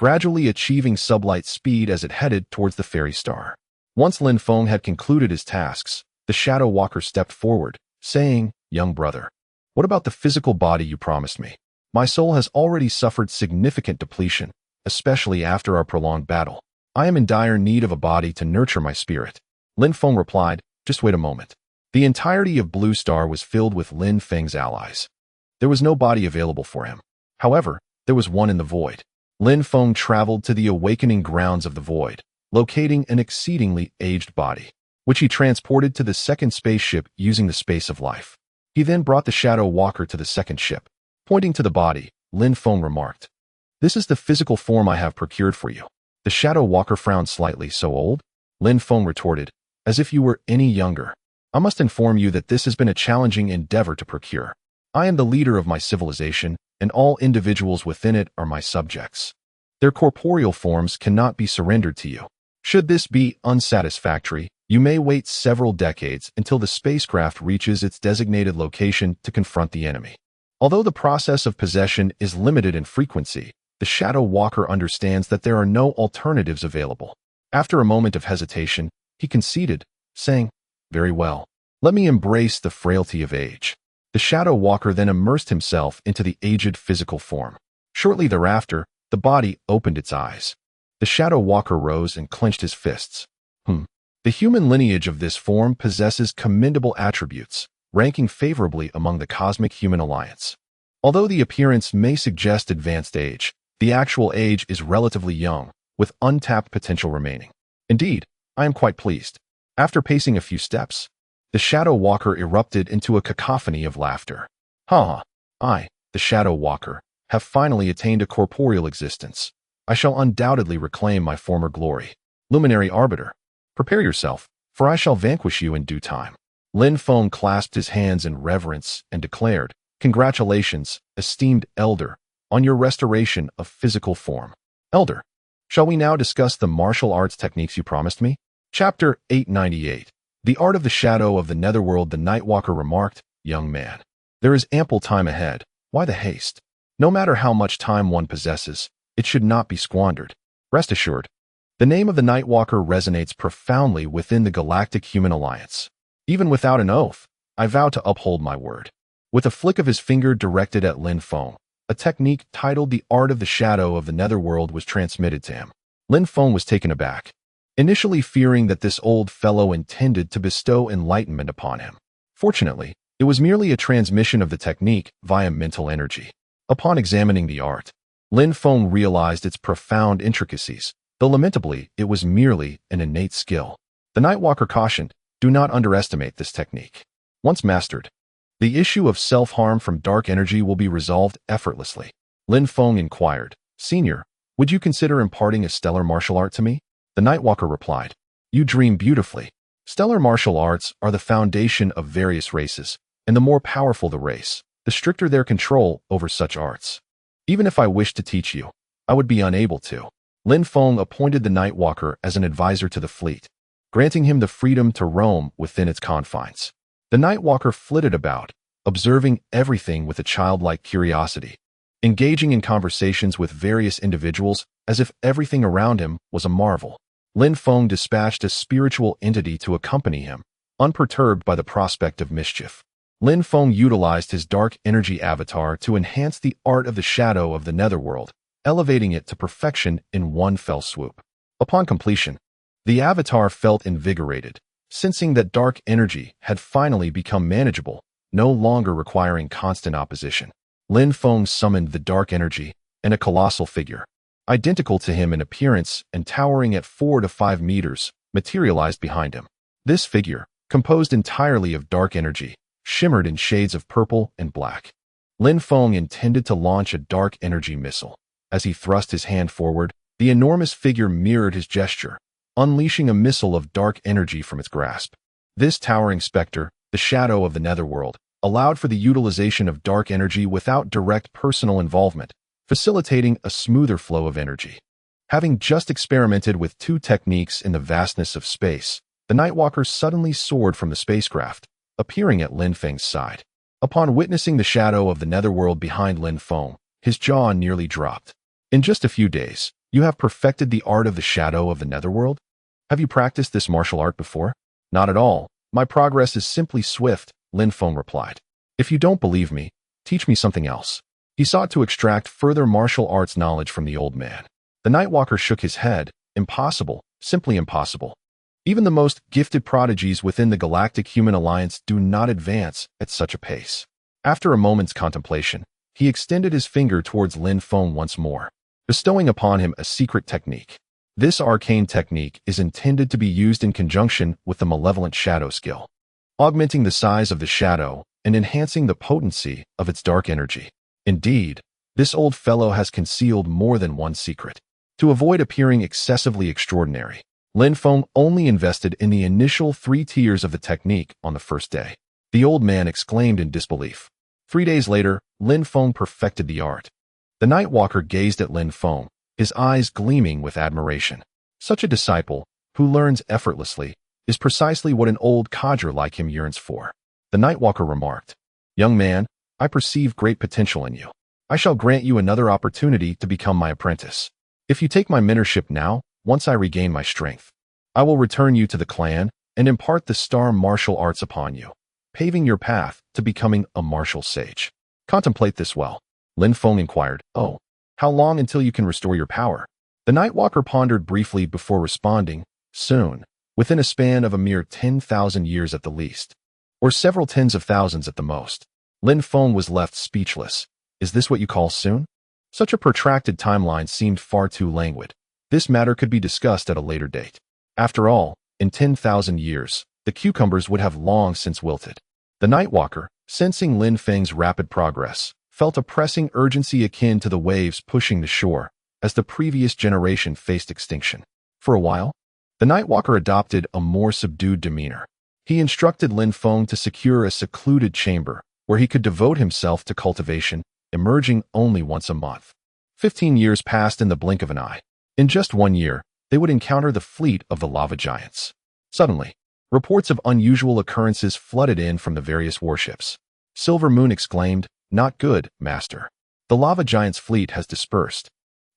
gradually achieving sublight speed as it headed towards the fairy star. Once Lin Feng had concluded his tasks, the Shadow Walker stepped forward, saying, "Young brother, what about the physical body you promised me? My soul has already suffered significant depletion, especially after our prolonged battle. I am in dire need of a body to nurture my spirit." Lin Feng replied, "Just wait a moment." The entirety of Blue Star was filled with Lin Feng's allies. There was no body available for him. However, there was one in the void. Lin Feng traveled to the awakening grounds of the void, locating an exceedingly aged body, which he transported to the second spaceship using the space of life. He then brought the Shadow Walker to the second ship. Pointing to the body, Lin Feng remarked, "This is the physical form I have procured for you." The Shadow Walker frowned slightly. "So old?" Lin Feng retorted, "As if you were any younger. I must inform you that this has been a challenging endeavor to procure. I am the leader of my civilization, and all individuals within it are my subjects. Their corporeal forms cannot be surrendered to you. Should this be unsatisfactory, you may wait several decades until the spacecraft reaches its designated location to confront the enemy." Although the process of possession is limited in frequency, the Shadow Walker understands that there are no alternatives available. After a moment of hesitation, he conceded, saying, "Very well. Let me embrace the frailty of age." The Shadow Walker then immersed himself into the aged physical form. Shortly thereafter, the body opened its eyes. The Shadow Walker rose and clenched his fists. The human lineage of this form possesses commendable attributes, ranking favorably among the Cosmic Human Alliance. Although the appearance may suggest advanced age, the actual age is relatively young, with untapped potential remaining. Indeed, I am quite pleased. After pacing a few steps, the Shadow Walker erupted into a cacophony of laughter. I, the Shadow Walker, have finally attained a corporeal existence. I shall undoubtedly reclaim my former glory. Luminary Arbiter, prepare yourself, for I shall vanquish you in due time." Lin Feng clasped his hands in reverence and declared, "Congratulations, esteemed Elder, on your restoration of physical form. Elder, shall we now discuss the martial arts techniques you promised me?" Chapter 898. The Art of the Shadow of the Netherworld. The Nightwalker remarked, "Young man, there is ample time ahead. Why the haste? No matter how much time one possesses, it should not be squandered. Rest assured, the name of the Nightwalker resonates profoundly within the Galactic Human Alliance. Even without an oath, I vow to uphold my word." With a flick of his finger directed at Lin Feng, a technique titled the Art of the Shadow of the Netherworld was transmitted to him. Lin Feng was taken aback, initially fearing that this old fellow intended to bestow enlightenment upon him. Fortunately, it was merely a transmission of the technique via mental energy. Upon examining the art, Lin Feng realized its profound intricacies, though lamentably it was merely an innate skill. The Nightwalker cautioned, "Do not underestimate this technique. Once mastered, the issue of self-harm from dark energy will be resolved effortlessly." Lin Feng inquired, "Senior, would you consider imparting a stellar martial art to me?" The Nightwalker replied, "You dream beautifully. Stellar martial arts are the foundation of various races, and the more powerful the race, the stricter their control over such arts. Even if I wished to teach you, I would be unable to." Lin Feng appointed the Nightwalker as an advisor to the fleet, granting him the freedom to roam within its confines. The Nightwalker flitted about, observing everything with a childlike curiosity, engaging in conversations with various individuals as if everything around him was a marvel. Lin Feng dispatched a spiritual entity to accompany him, unperturbed by the prospect of mischief. Lin Feng utilized his dark energy avatar to enhance the art of the Shadow of the Netherworld, elevating it to perfection in one fell swoop. Upon completion, the avatar felt invigorated, sensing that dark energy had finally become manageable, no longer requiring constant opposition. Lin Feng summoned the dark energy, and a colossal figure, identical to him in appearance and towering at 4 to 5 meters, materialized behind him. This figure, composed entirely of dark energy, shimmered in shades of purple and black. Lin Feng intended to launch a dark energy missile. As he thrust his hand forward, the enormous figure mirrored his gesture, unleashing a missile of dark energy from its grasp. This towering specter, the Shadow of the Netherworld, allowed for the utilization of dark energy without direct personal involvement, facilitating a smoother flow of energy. Having just experimented with two techniques in the vastness of space, the Nightwalker suddenly soared from the spacecraft, appearing at Lin Feng's side. Upon witnessing the Shadow of the Netherworld behind Lin Feng, his jaw nearly dropped. In just a few days, You have perfected the art of the shadow of the netherworld? Have you practiced this martial art before? Not at all. My progress is simply swift, Lin Feng replied. If you don't believe me, teach me something else. He sought to extract further martial arts knowledge from the old man. The Nightwalker shook his head. Impossible, simply impossible. Even the most gifted prodigies within the Galactic Human Alliance do not advance at such a pace. After a moment's contemplation, he extended his finger towards Lin Feng once more, bestowing upon him a secret technique. This arcane technique is intended to be used in conjunction with the malevolent shadow skill, augmenting the size of the shadow and enhancing the potency of its dark energy. Indeed, this old fellow has concealed more than one secret. To avoid appearing excessively extraordinary, Lin Feng only invested in the initial 3 tiers of the technique on the first day. The old man exclaimed in disbelief. 3 days later, Lin Feng perfected the art. The Nightwalker gazed at Lin Feng, his eyes gleaming with admiration. Such a disciple, who learns effortlessly, is precisely what an old codger like him yearns for. The Nightwalker remarked, "Young man, I perceive great potential in you. I shall grant you another opportunity to become my apprentice. If you take my mentorship now, once I regain my strength, I will return you to the clan and impart the star martial arts upon you, paving your path to becoming a martial sage. Contemplate this well." Lin Feng inquired, "Oh, how long until you can restore your power?" The Nightwalker pondered briefly before responding, "Soon, within a span of a mere 10,000 years at the least, or several tens of thousands at the most." Lin Feng was left speechless. Is this what you call soon? Such a protracted timeline seemed far too languid. This matter could be discussed at a later date. After all, in 10,000 years, the cucumbers would have long since wilted. The Nightwalker, sensing Lin Feng's rapid progress, felt a pressing urgency akin to the waves pushing the shore as the previous generation faced extinction. For a while, the Nightwalker adopted a more subdued demeanor. He instructed Lin Feng to secure a secluded chamber where he could devote himself to cultivation, emerging only once a month. 15 years passed in the blink of an eye. In just 1 year, they would encounter the fleet of the lava giants. Suddenly, reports of unusual occurrences flooded in from the various warships. Silver Moon exclaimed, "Not good, Master. The lava giants' fleet has dispersed.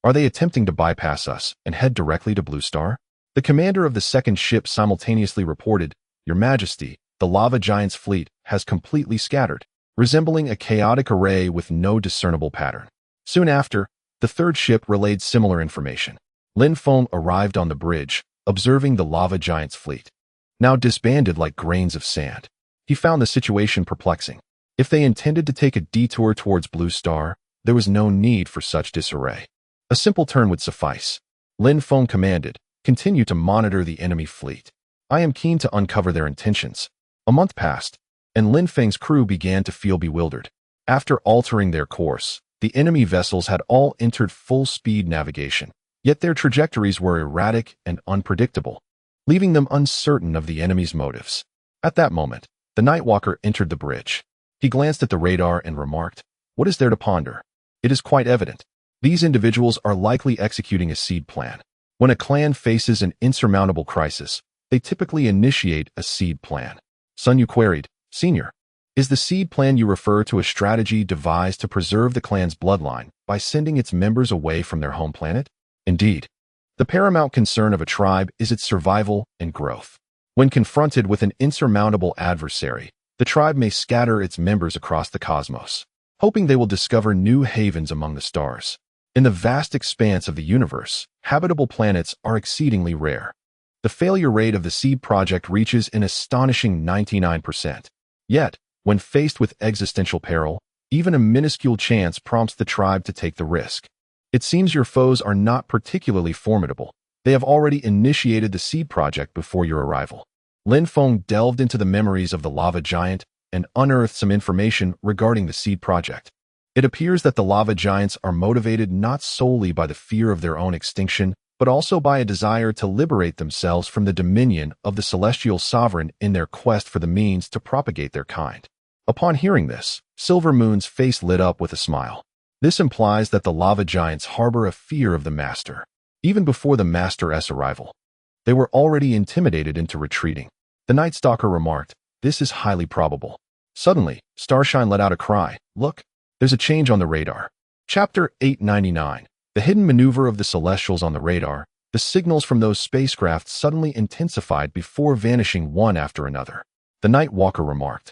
Are they attempting to bypass us and head directly to Blue Star?" The commander of the second ship simultaneously reported, "Your Majesty, the lava giants' fleet has completely scattered, resembling a chaotic array with no discernible pattern." Soon after, the third ship relayed similar information. Lin Feng arrived on the bridge, observing the lava giants' fleet, now disbanded like grains of sand. He found the situation perplexing. If they intended to take a detour towards Blue Star, there was no need for such disarray. A simple turn would suffice. Lin Feng commanded, "Continue to monitor the enemy fleet. I am keen to uncover their intentions." A month passed, and Lin Feng's crew began to feel bewildered. After altering their course, the enemy vessels had all entered full-speed navigation, yet their trajectories were erratic and unpredictable, leaving them uncertain of the enemy's motives. At that moment, the Nightwalker entered the bridge. He glanced at the radar and remarked, "What is there to ponder? It is quite evident. These individuals are likely executing a seed plan. When a clan faces an insurmountable crisis, they typically initiate a seed plan." Sun Yu queried, "Senior, is the seed plan you refer to a strategy devised to preserve the clan's bloodline by sending its members away from their home planet?" "Indeed. The paramount concern of a tribe is its survival and growth. When confronted with an insurmountable adversary, the tribe may scatter its members across the cosmos, hoping they will discover new havens among the stars. In the vast expanse of the universe, habitable planets are exceedingly rare. The failure rate of the seed project reaches an astonishing 99%. Yet, when faced with existential peril, even a minuscule chance prompts the tribe to take the risk. It seems your foes are not particularly formidable. They have already initiated the seed project before your arrival." Lin Feng delved into the memories of the lava giant and unearthed some information regarding the seed project. It appears that the lava giants are motivated not solely by the fear of their own extinction, but also by a desire to liberate themselves from the dominion of the celestial sovereign in their quest for the means to propagate their kind. Upon hearing this, Silver Moon's face lit up with a smile. This implies that the lava giants harbor a fear of the Master. Even before the Master's arrival, they were already intimidated into retreating. The Night Stalker remarked, "This is highly probable." Suddenly, Starshine let out a cry, "Look, there's a change on the radar." Chapter 899. The hidden maneuver of the Celestials on the radar, the signals from those spacecraft suddenly intensified before vanishing one after another. The Night Walker remarked.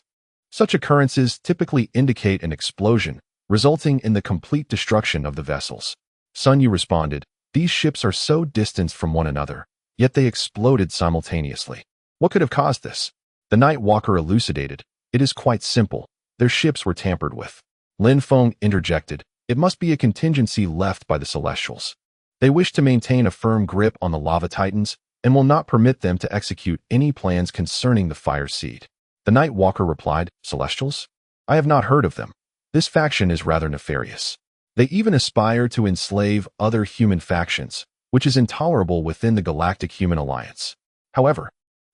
Such occurrences typically indicate an explosion, resulting in the complete destruction of the vessels. Sun Yu responded, these ships are so distant from one another, yet they exploded simultaneously. What could have caused this? The Night Walker elucidated, it is quite simple. Their ships were tampered with. Lin Feng interjected, it must be a contingency left by the Celestials. They wish to maintain a firm grip on the Lava Titans and will not permit them to execute any plans concerning the Fire Seed. The Night Walker replied, Celestials? I have not heard of them. This faction is rather nefarious. They even aspire to enslave other human factions, which is intolerable within the Galactic Human Alliance. However,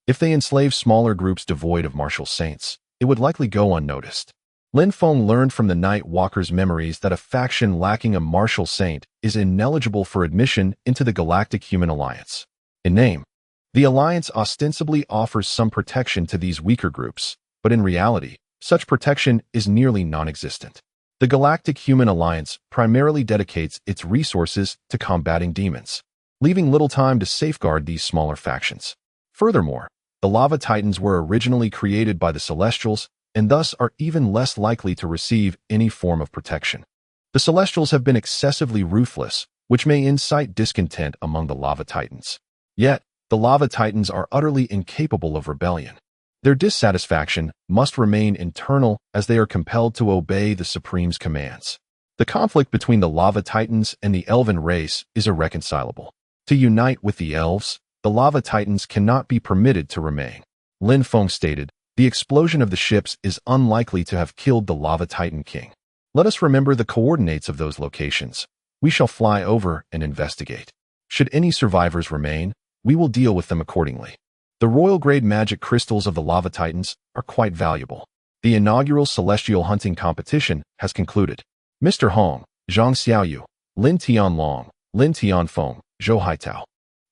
if they enslave smaller groups devoid of martial saints, it would likely go unnoticed. Lin Feng learned from the Night Walker's memories that a faction lacking a martial saint is ineligible for admission into the Galactic Human Alliance. In name, the Alliance ostensibly offers some protection to these weaker groups, but in reality, such protection is nearly non-existent. The Galactic Human Alliance primarily dedicates its resources to combating demons, leaving little time to safeguard these smaller factions. Furthermore, the Lava Titans were originally created by the Celestials and thus are even less likely to receive any form of protection. The Celestials have been excessively ruthless, which may incite discontent among the Lava Titans. Yet, the Lava Titans are utterly incapable of rebellion. Their dissatisfaction must remain internal as they are compelled to obey the Supreme's commands. The conflict between the Lava Titans and the Elven race is irreconcilable. To unite with the Elves, the Lava Titans cannot be permitted to remain. Lin Feng stated, the explosion of the ships is unlikely to have killed the Lava Titan King. Let us remember the coordinates of those locations. We shall fly over and investigate. Should any survivors remain, we will deal with them accordingly. The royal-grade magic crystals of the Lava Titans are quite valuable. The inaugural celestial hunting competition has concluded. Mr. Hong, Zhang Xiaoyu, Lin Tianlong, Lin Tianfeng, Zhou Haitao,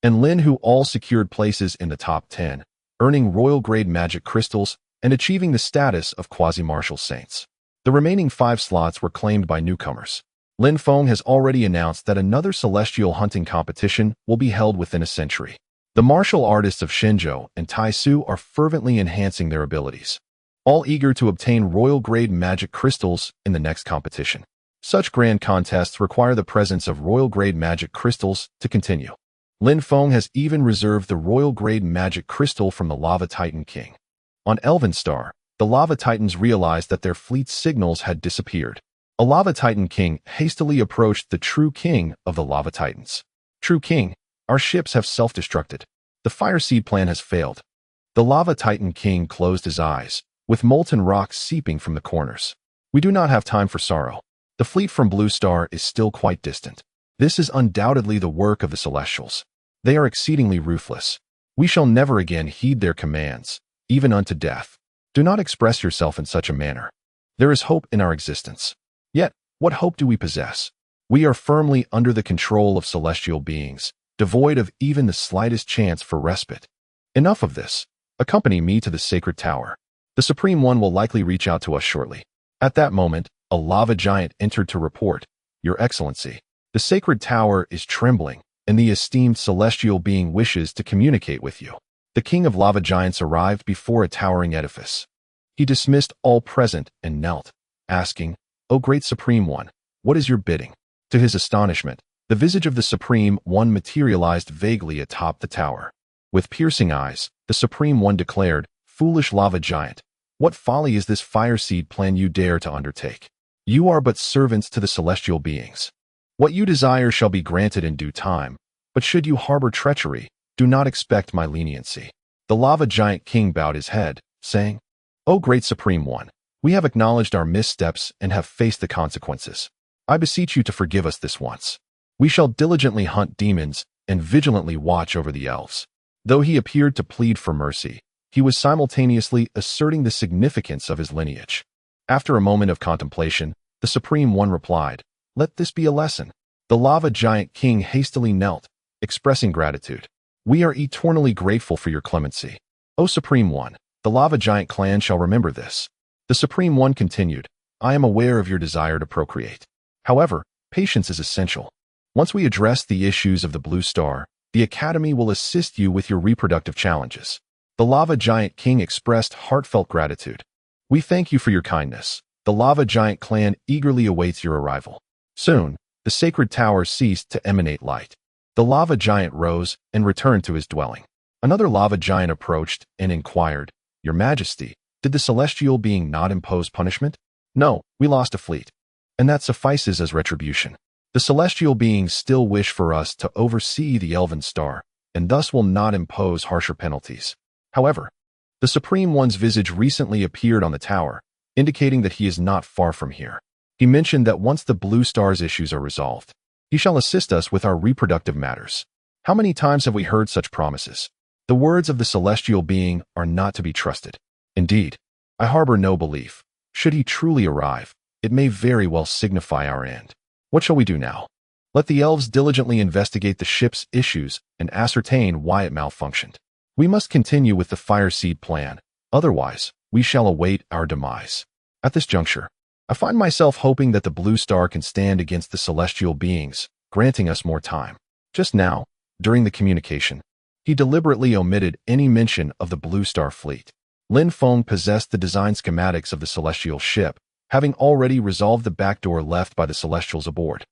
and Lin Hu all secured places in the top 10, earning royal-grade magic crystals and achieving the status of quasi-martial saints. The remaining 5 slots were claimed by newcomers. Lin Feng has already announced that another celestial hunting competition will be held within a century. The martial artists of Shenzhou and Taisu are fervently enhancing their abilities, all eager to obtain royal-grade magic crystals in the next competition. Such grand contests require the presence of royal-grade magic crystals to continue. Lin Feng has even reserved the royal-grade magic crystal from the Lava Titan King. On Elven Star, the Lava Titans realized that their fleet's signals had disappeared. A Lava Titan King hastily approached the true king of the Lava Titans. True King, our ships have self-destructed. The Fire Seed plan has failed. The Lava Titan King closed his eyes, with molten rock seeping from the corners. We do not have time for sorrow. The fleet from Blue Star is still quite distant. This is undoubtedly the work of the Celestials. They are exceedingly ruthless. We shall never again heed their commands, even unto death. Do not express yourself in such a manner. There is hope in our existence. Yet, what hope do we possess? We are firmly under the control of celestial beings, devoid of even the slightest chance for respite. Enough of this. Accompany me to the sacred tower. The Supreme One will likely reach out to us shortly. At that moment, a lava giant entered to report, Your Excellency, the sacred tower is trembling, and the esteemed celestial being wishes to communicate with you. The king of lava giants arrived before a towering edifice. He dismissed all present and knelt, asking, O great Supreme One, what is your bidding? To his astonishment, the visage of the Supreme One materialized vaguely atop the tower. With piercing eyes, the Supreme One declared, Foolish lava giant, what folly is this fire seed plan you dare to undertake? You are but servants to the celestial beings. What you desire shall be granted in due time, but should you harbor treachery, do not expect my leniency. The lava giant king bowed his head, saying, O great Supreme One, we have acknowledged our missteps and have faced the consequences. I beseech you to forgive us this once. We shall diligently hunt demons and vigilantly watch over the elves. Though he appeared to plead for mercy, he was simultaneously asserting the significance of his lineage. After a moment of contemplation, the Supreme One replied, Let this be a lesson. The lava giant king hastily knelt, expressing gratitude. We are eternally grateful for your clemency. O Supreme One, the lava giant clan shall remember this. The Supreme One continued, I am aware of your desire to procreate. However, patience is essential. Once we address the issues of the Blue Star, the Academy will assist you with your reproductive challenges. The Lava Giant King expressed heartfelt gratitude. We thank you for your kindness. The Lava Giant clan eagerly awaits your arrival. Soon, the sacred tower ceased to emanate light. The Lava Giant rose and returned to his dwelling. Another Lava Giant approached and inquired, Your Majesty, did the celestial being not impose punishment? No, we lost a fleet. And that suffices as retribution. The celestial beings still wish for us to oversee the Elven Star, and thus will not impose harsher penalties. However, the Supreme One's visage recently appeared on the tower, indicating that he is not far from here. He mentioned that once the Blue Star's issues are resolved, he shall assist us with our reproductive matters. How many times have we heard such promises? The words of the celestial being are not to be trusted. Indeed, I harbor no belief. Should he truly arrive, it may very well signify our end. What shall we do now? Let the elves diligently investigate the ship's issues and ascertain why it malfunctioned. We must continue with the Fire Seed plan, otherwise, we shall await our demise. At this juncture, I find myself hoping that the Blue Star can stand against the celestial beings, granting us more time. Just now, during the communication, he deliberately omitted any mention of the Blue Star fleet. Lin Feng possessed the design schematics of the celestial ship, having already resolved the backdoor left by the Celestials aboard.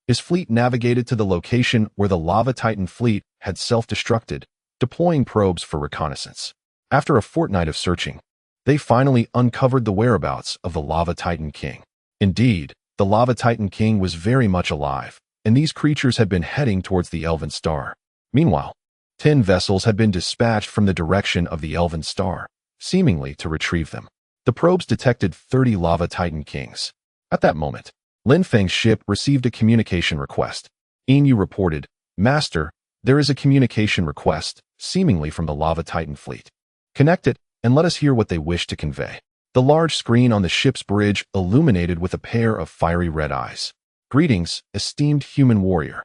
His fleet navigated to the location where the Lava Titan fleet had self-destructed, deploying probes for reconnaissance. After a fortnight of searching, they finally uncovered the whereabouts of the Lava Titan King. Indeed, the Lava Titan King was very much alive, and these creatures had been heading towards the Elven Star. Meanwhile, 10 vessels had been dispatched from the direction of the Elven Star, seemingly to retrieve them. The probes detected 30 Lava Titan Kings. At that moment, Lin Feng's ship received a communication request. Inu reported, Master, there is a communication request, seemingly from the Lava Titan fleet. Connect it, and let us hear what they wish to convey. The large screen on the ship's bridge illuminated with a pair of fiery red eyes. Greetings, esteemed human warrior.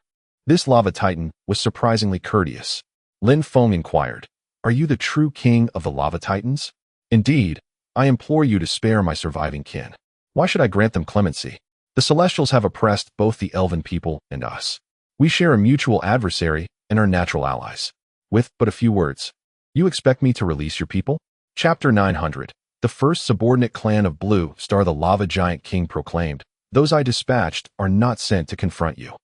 This Lava Titan was surprisingly courteous. Lin Feng inquired, Are you the true king of the Lava Titans? Indeed, I implore you to spare my surviving kin. Why should I grant them clemency? The Celestials have oppressed both the Elven people and us. We share a mutual adversary and are natural allies. With but a few words, you expect me to release your people? Chapter 900. The first subordinate clan of Blue Star, the Lava Giant King proclaimed, Those I dispatched are not sent to confront you.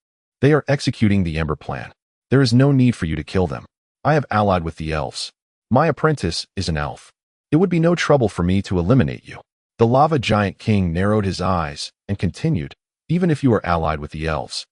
They are executing the Ember Plan. There is no need for you to kill them. I have allied with the elves. My apprentice is an elf. It would be no trouble for me to eliminate you. The Lava Giant King narrowed his eyes and continued, Even if you are allied with the elves,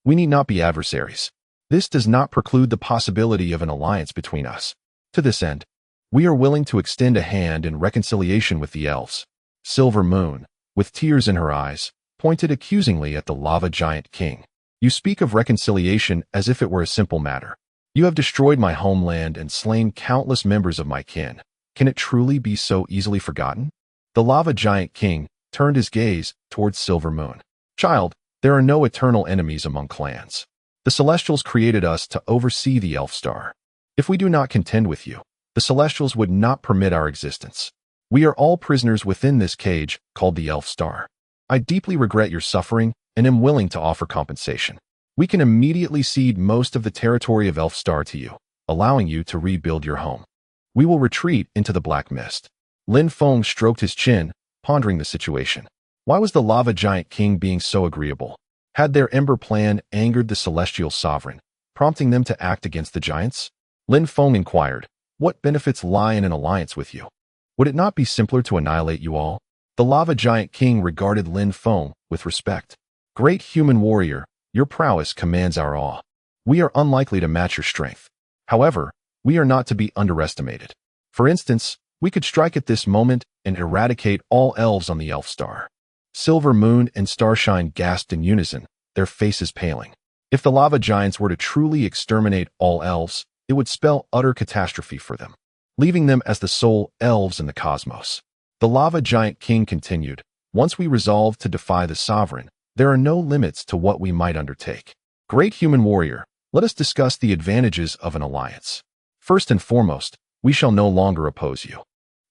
we need not be adversaries. This does not preclude the possibility of an alliance between us. To this end, we are willing to extend a hand in reconciliation with the elves. Silver Moon, with tears in her eyes, pointed accusingly at the Lava Giant King. You speak of reconciliation as if it were a simple matter. You have destroyed my homeland and slain countless members of my kin. Can it truly be so easily forgotten? The Lava Giant King turned his gaze towards Silver Moon. Child, there are no eternal enemies among clans. The Celestials created us to oversee the Elf Star. If we do not contend with you, the Celestials would not permit our existence. We are all prisoners within this cage called the Elf Star. I deeply regret your suffering and am willing to offer compensation. We can immediately cede most of the territory of Elf Star to you, allowing you to rebuild your home. We will retreat into the black mist. Lin Feng stroked his chin, pondering the situation. Why was the Lava Giant King being so agreeable? Had their Ember Plan angered the Celestial Sovereign, prompting them to act against the giants? Lin Feng inquired, What benefits lie in an alliance with you? Would it not be simpler to annihilate you all? The Lava Giant King regarded Lin Feng with respect. Great human warrior, your prowess commands our awe. We are unlikely to match your strength. However, we are not to be underestimated. For instance, we could strike at this moment and eradicate all elves on the Elf Star. Silver Moon and Starshine gasped in unison, their faces paling. If the Lava Giants were to truly exterminate all elves, it would spell utter catastrophe for them, leaving them as the sole elves in the cosmos. The Lava Giant King continued, Once we resolve to defy the Sovereign, there are no limits to what we might undertake. Great human warrior, let us discuss the advantages of an alliance. First and foremost, we shall no longer oppose you.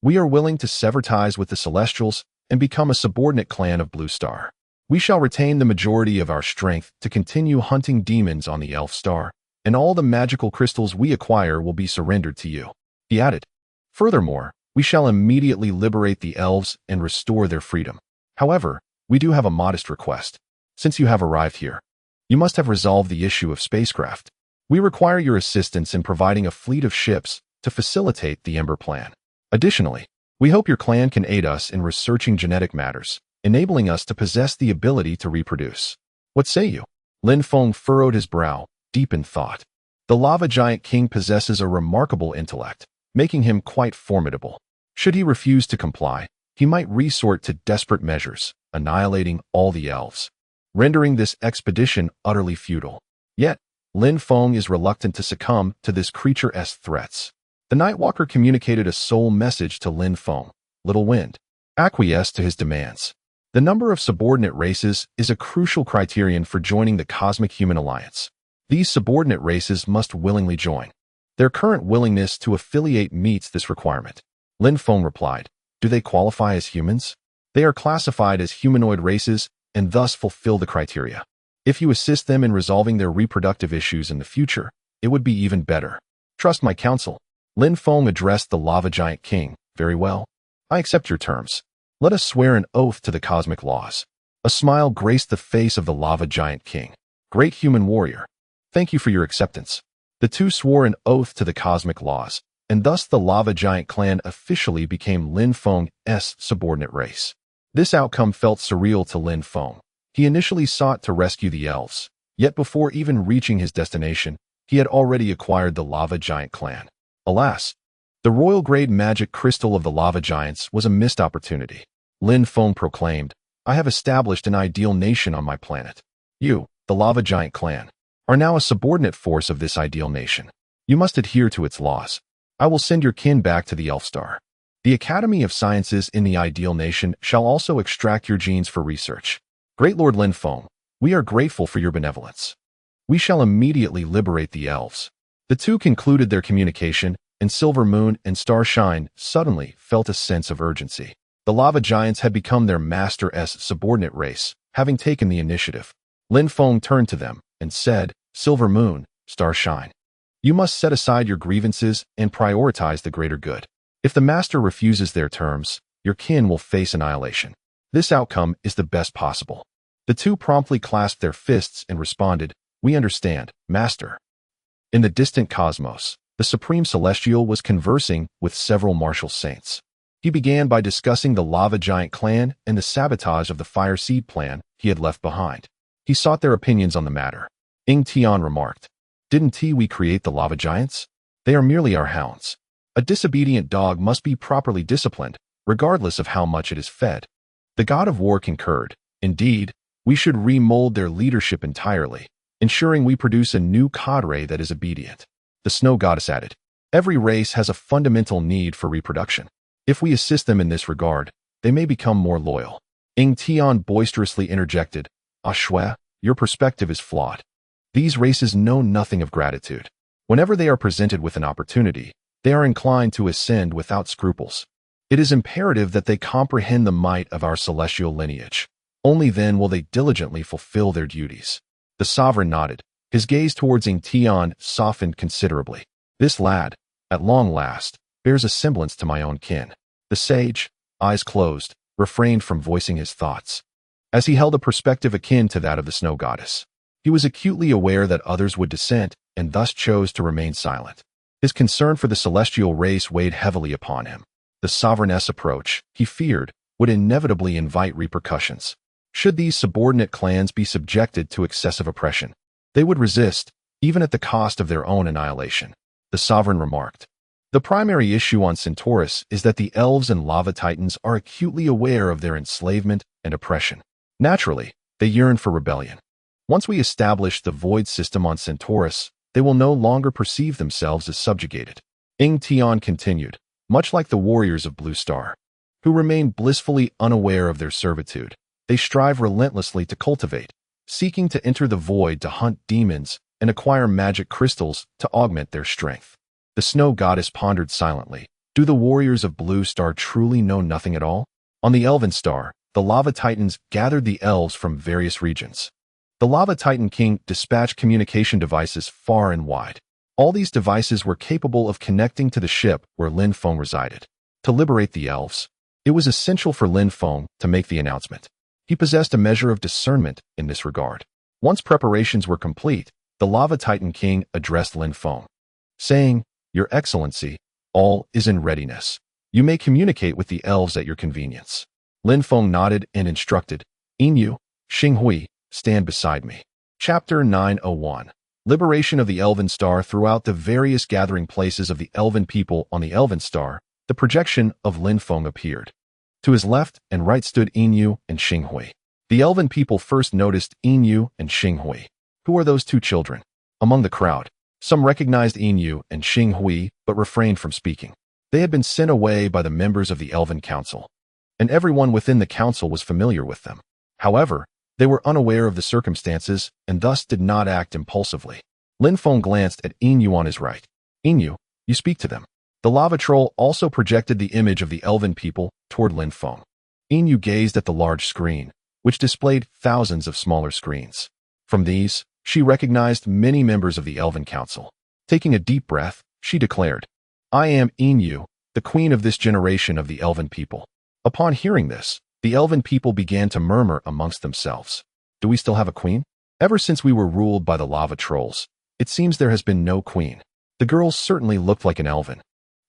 We are willing to sever ties with the Celestials and become a subordinate clan of Blue Star. We shall retain the majority of our strength to continue hunting demons on the elf star, and all the magical crystals we acquire will be surrendered to you," he added. "Furthermore, we shall immediately liberate the elves and restore their freedom. However, we do have a modest request. Since you have arrived here, you must have resolved the issue of spacecraft. We require your assistance in providing a fleet of ships to facilitate the Ember Plan. Additionally, we hope your clan can aid us in researching genetic matters, enabling us to possess the ability to reproduce. What say you?" Lin Feng furrowed his brow, deep in thought. The Lava Giant King possesses a remarkable intellect, making him quite formidable. Should he refuse to comply, he might resort to desperate measures, annihilating all the elves, rendering this expedition utterly futile. Yet, Lin Feng is reluctant to succumb to this creature's threats. The Nightwalker communicated a sole message to Lin Feng: "Little Wind, acquiesce to his demands. The number of subordinate races is a crucial criterion for joining the Cosmic Human Alliance. These subordinate races must willingly join. Their current willingness to affiliate meets this requirement." Lin Feng replied, "Do they qualify as humans? They are classified as humanoid races and thus fulfill the criteria. If you assist them in resolving their reproductive issues in the future, it would be even better. Trust my counsel." Lin Feng addressed the Lava Giant King. "Very well. I accept your terms. Let us swear an oath to the cosmic laws." A smile graced the face of the Lava Giant King. "Great human warrior, thank you for your acceptance." The two swore an oath to the cosmic laws, and thus the Lava Giant clan officially became Lin Feng's subordinate race. This outcome felt surreal to Lin Feng. He initially sought to rescue the elves, yet before even reaching his destination, he had already acquired the Lava Giant clan. Alas, the royal-grade magic crystal of the Lava Giants was a missed opportunity. Lin Feng proclaimed, "I have established an ideal nation on my planet. You, the Lava Giant clan, are now a subordinate force of this ideal nation. You must adhere to its laws. I will send your kin back to the Elf Star. The Academy of Sciences in the ideal nation shall also extract your genes for research. Great Lord Lin Feng, we are grateful for your benevolence. We shall immediately liberate the elves." The two concluded their communication, and Silver Moon and Starshine suddenly felt a sense of urgency. The Lava Giants had become their master's subordinate race, having taken the initiative. Lin Feng turned to them and said, "Silver Moon, Starshine, you must set aside your grievances and prioritize the greater good. If the master refuses their terms, your kin will face annihilation. This outcome is the best possible." The two promptly clasped their fists and responded, "We understand, Master." In the distant cosmos, the Supreme Celestial was conversing with several martial saints. He began by discussing the Lava Giant clan and the sabotage of the Fire Seed plan he had left behind. He sought their opinions on the matter. Ing Tian remarked, "Didn't we create the Lava Giants? They are merely our hounds. A disobedient dog must be properly disciplined, regardless of how much it is fed." The God of War concurred. "Indeed, we should remold their leadership entirely, ensuring we produce a new cadre that is obedient." The Snow Goddess added, "Every race has a fundamental need for reproduction. If we assist them in this regard, they may become more loyal." Ing Tian boisterously interjected, "Ah Shui, your perspective is flawed. These races know nothing of gratitude. Whenever they are presented with an opportunity, they are inclined to ascend without scruples. It is imperative that they comprehend the might of our celestial lineage. Only then will they diligently fulfill their duties." The sovereign nodded. His gaze towards Ing Tian softened considerably. "This lad, at long last, bears a semblance to my own kin." The sage, eyes closed, refrained from voicing his thoughts. As he held a perspective akin to that of the Snow Goddess, he was acutely aware that others would dissent and thus chose to remain silent. His concern for the celestial race weighed heavily upon him. The sovereign's approach, he feared, would inevitably invite repercussions. Should these subordinate clans be subjected to excessive oppression, they would resist, even at the cost of their own annihilation. The sovereign remarked, "The primary issue on Centaurus is that the elves and lava titans are acutely aware of their enslavement and oppression. Naturally, they yearn for rebellion. Once we establish the void system on Centaurus, they will no longer perceive themselves as subjugated." Ing Tian continued, "Much like the warriors of Blue Star, who remain blissfully unaware of their servitude, they strive relentlessly to cultivate, seeking to enter the void to hunt demons and acquire magic crystals to augment their strength." The Snow Goddess pondered silently. Do the warriors of Blue Star truly know nothing at all? On the Elven Star, the Lava Titans gathered the elves from various regions. The Lava Titan King dispatched communication devices far and wide. All these devices were capable of connecting to the ship where Lin Feng resided. To liberate the elves, it was essential for Lin Feng to make the announcement. He possessed a measure of discernment in this regard. Once preparations were complete, the Lava Titan King addressed Lin Feng, saying, "Your Excellency, all is in readiness. You may communicate with the elves at your convenience." Lin Feng nodded and instructed, "Yin Xinghui, stand beside me." Chapter 901. Liberation of the Elven Star. Throughout the various gathering places of the Elven people on the Elven Star, the projection of Lin Feng appeared. To his left and right stood Yin and Xinghui. The Elven people first noticed Yin and Xinghui. Who are those two children? Among the crowd, some recognized Yin and Xinghui but refrained from speaking. They had been sent away by the members of the Elven Council, and everyone within the council was familiar with them. However, they were unaware of the circumstances and thus did not act impulsively. Lin Feng glanced at Yin on his right. "Yin, you speak to them." The lava troll also projected the image of the Elven people toward Lin Feng. Yin gazed at the large screen, which displayed thousands of smaller screens. From these, she recognized many members of the Elven Council. Taking a deep breath, she declared, "I am Yin, the queen of this generation of the Elven people." Upon hearing this, the Elven people began to murmur amongst themselves. "Do we still have a queen? Ever since we were ruled by the lava trolls, it seems there has been no queen." The girl certainly looked like an elven,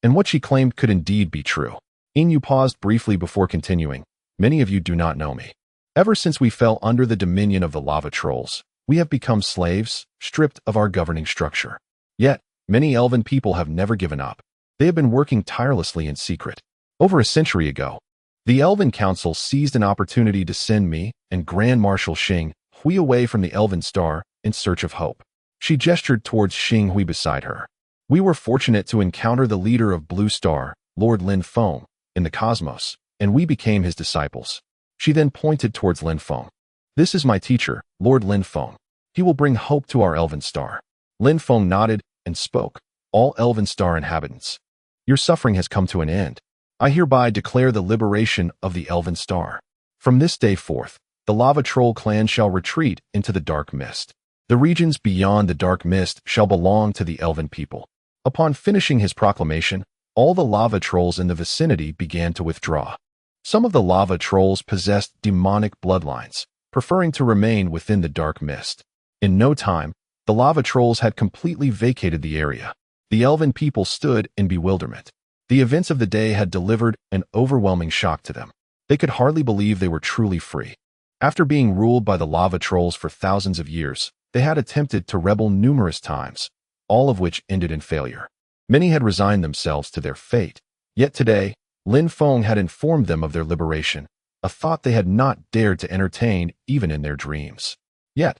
and what she claimed could indeed be true. Yin paused briefly before continuing, "Many of you do not know me. Ever since we fell under the dominion of the lava trolls, we have become slaves, stripped of our governing structure. Yet, many elven people have never given up. They have been working tirelessly in secret. Over a century ago, the Elven Council seized an opportunity to send me and Grand Marshal Xing Hui away from the Elven Star in search of hope." She gestured towards Xing Hui beside her. "We were fortunate to encounter the leader of Blue Star, Lord Lin Feng, in the cosmos, and we became his disciples." She then pointed towards Lin Feng. "This is my teacher, Lord Lin Feng. He will bring hope to our Elven Star." Lin Feng nodded and spoke, "All Elven Star inhabitants, your suffering has come to an end. I hereby declare the liberation of the Elven Star. From this day forth, the Lava Troll clan shall retreat into the dark mist. The regions beyond the dark mist shall belong to the Elven people." Upon finishing his proclamation, all the lava trolls in the vicinity began to withdraw. Some of the lava trolls possessed demonic bloodlines, preferring to remain within the dark mist. In no time, the lava trolls had completely vacated the area. The Elven people stood in bewilderment. The events of the day had delivered an overwhelming shock to them. They could hardly believe they were truly free. After being ruled by the lava trolls for thousands of years, they had attempted to rebel numerous times, all of which ended in failure. Many had resigned themselves to their fate. Yet today, Lin Feng had informed them of their liberation, a thought they had not dared to entertain even in their dreams. Yet,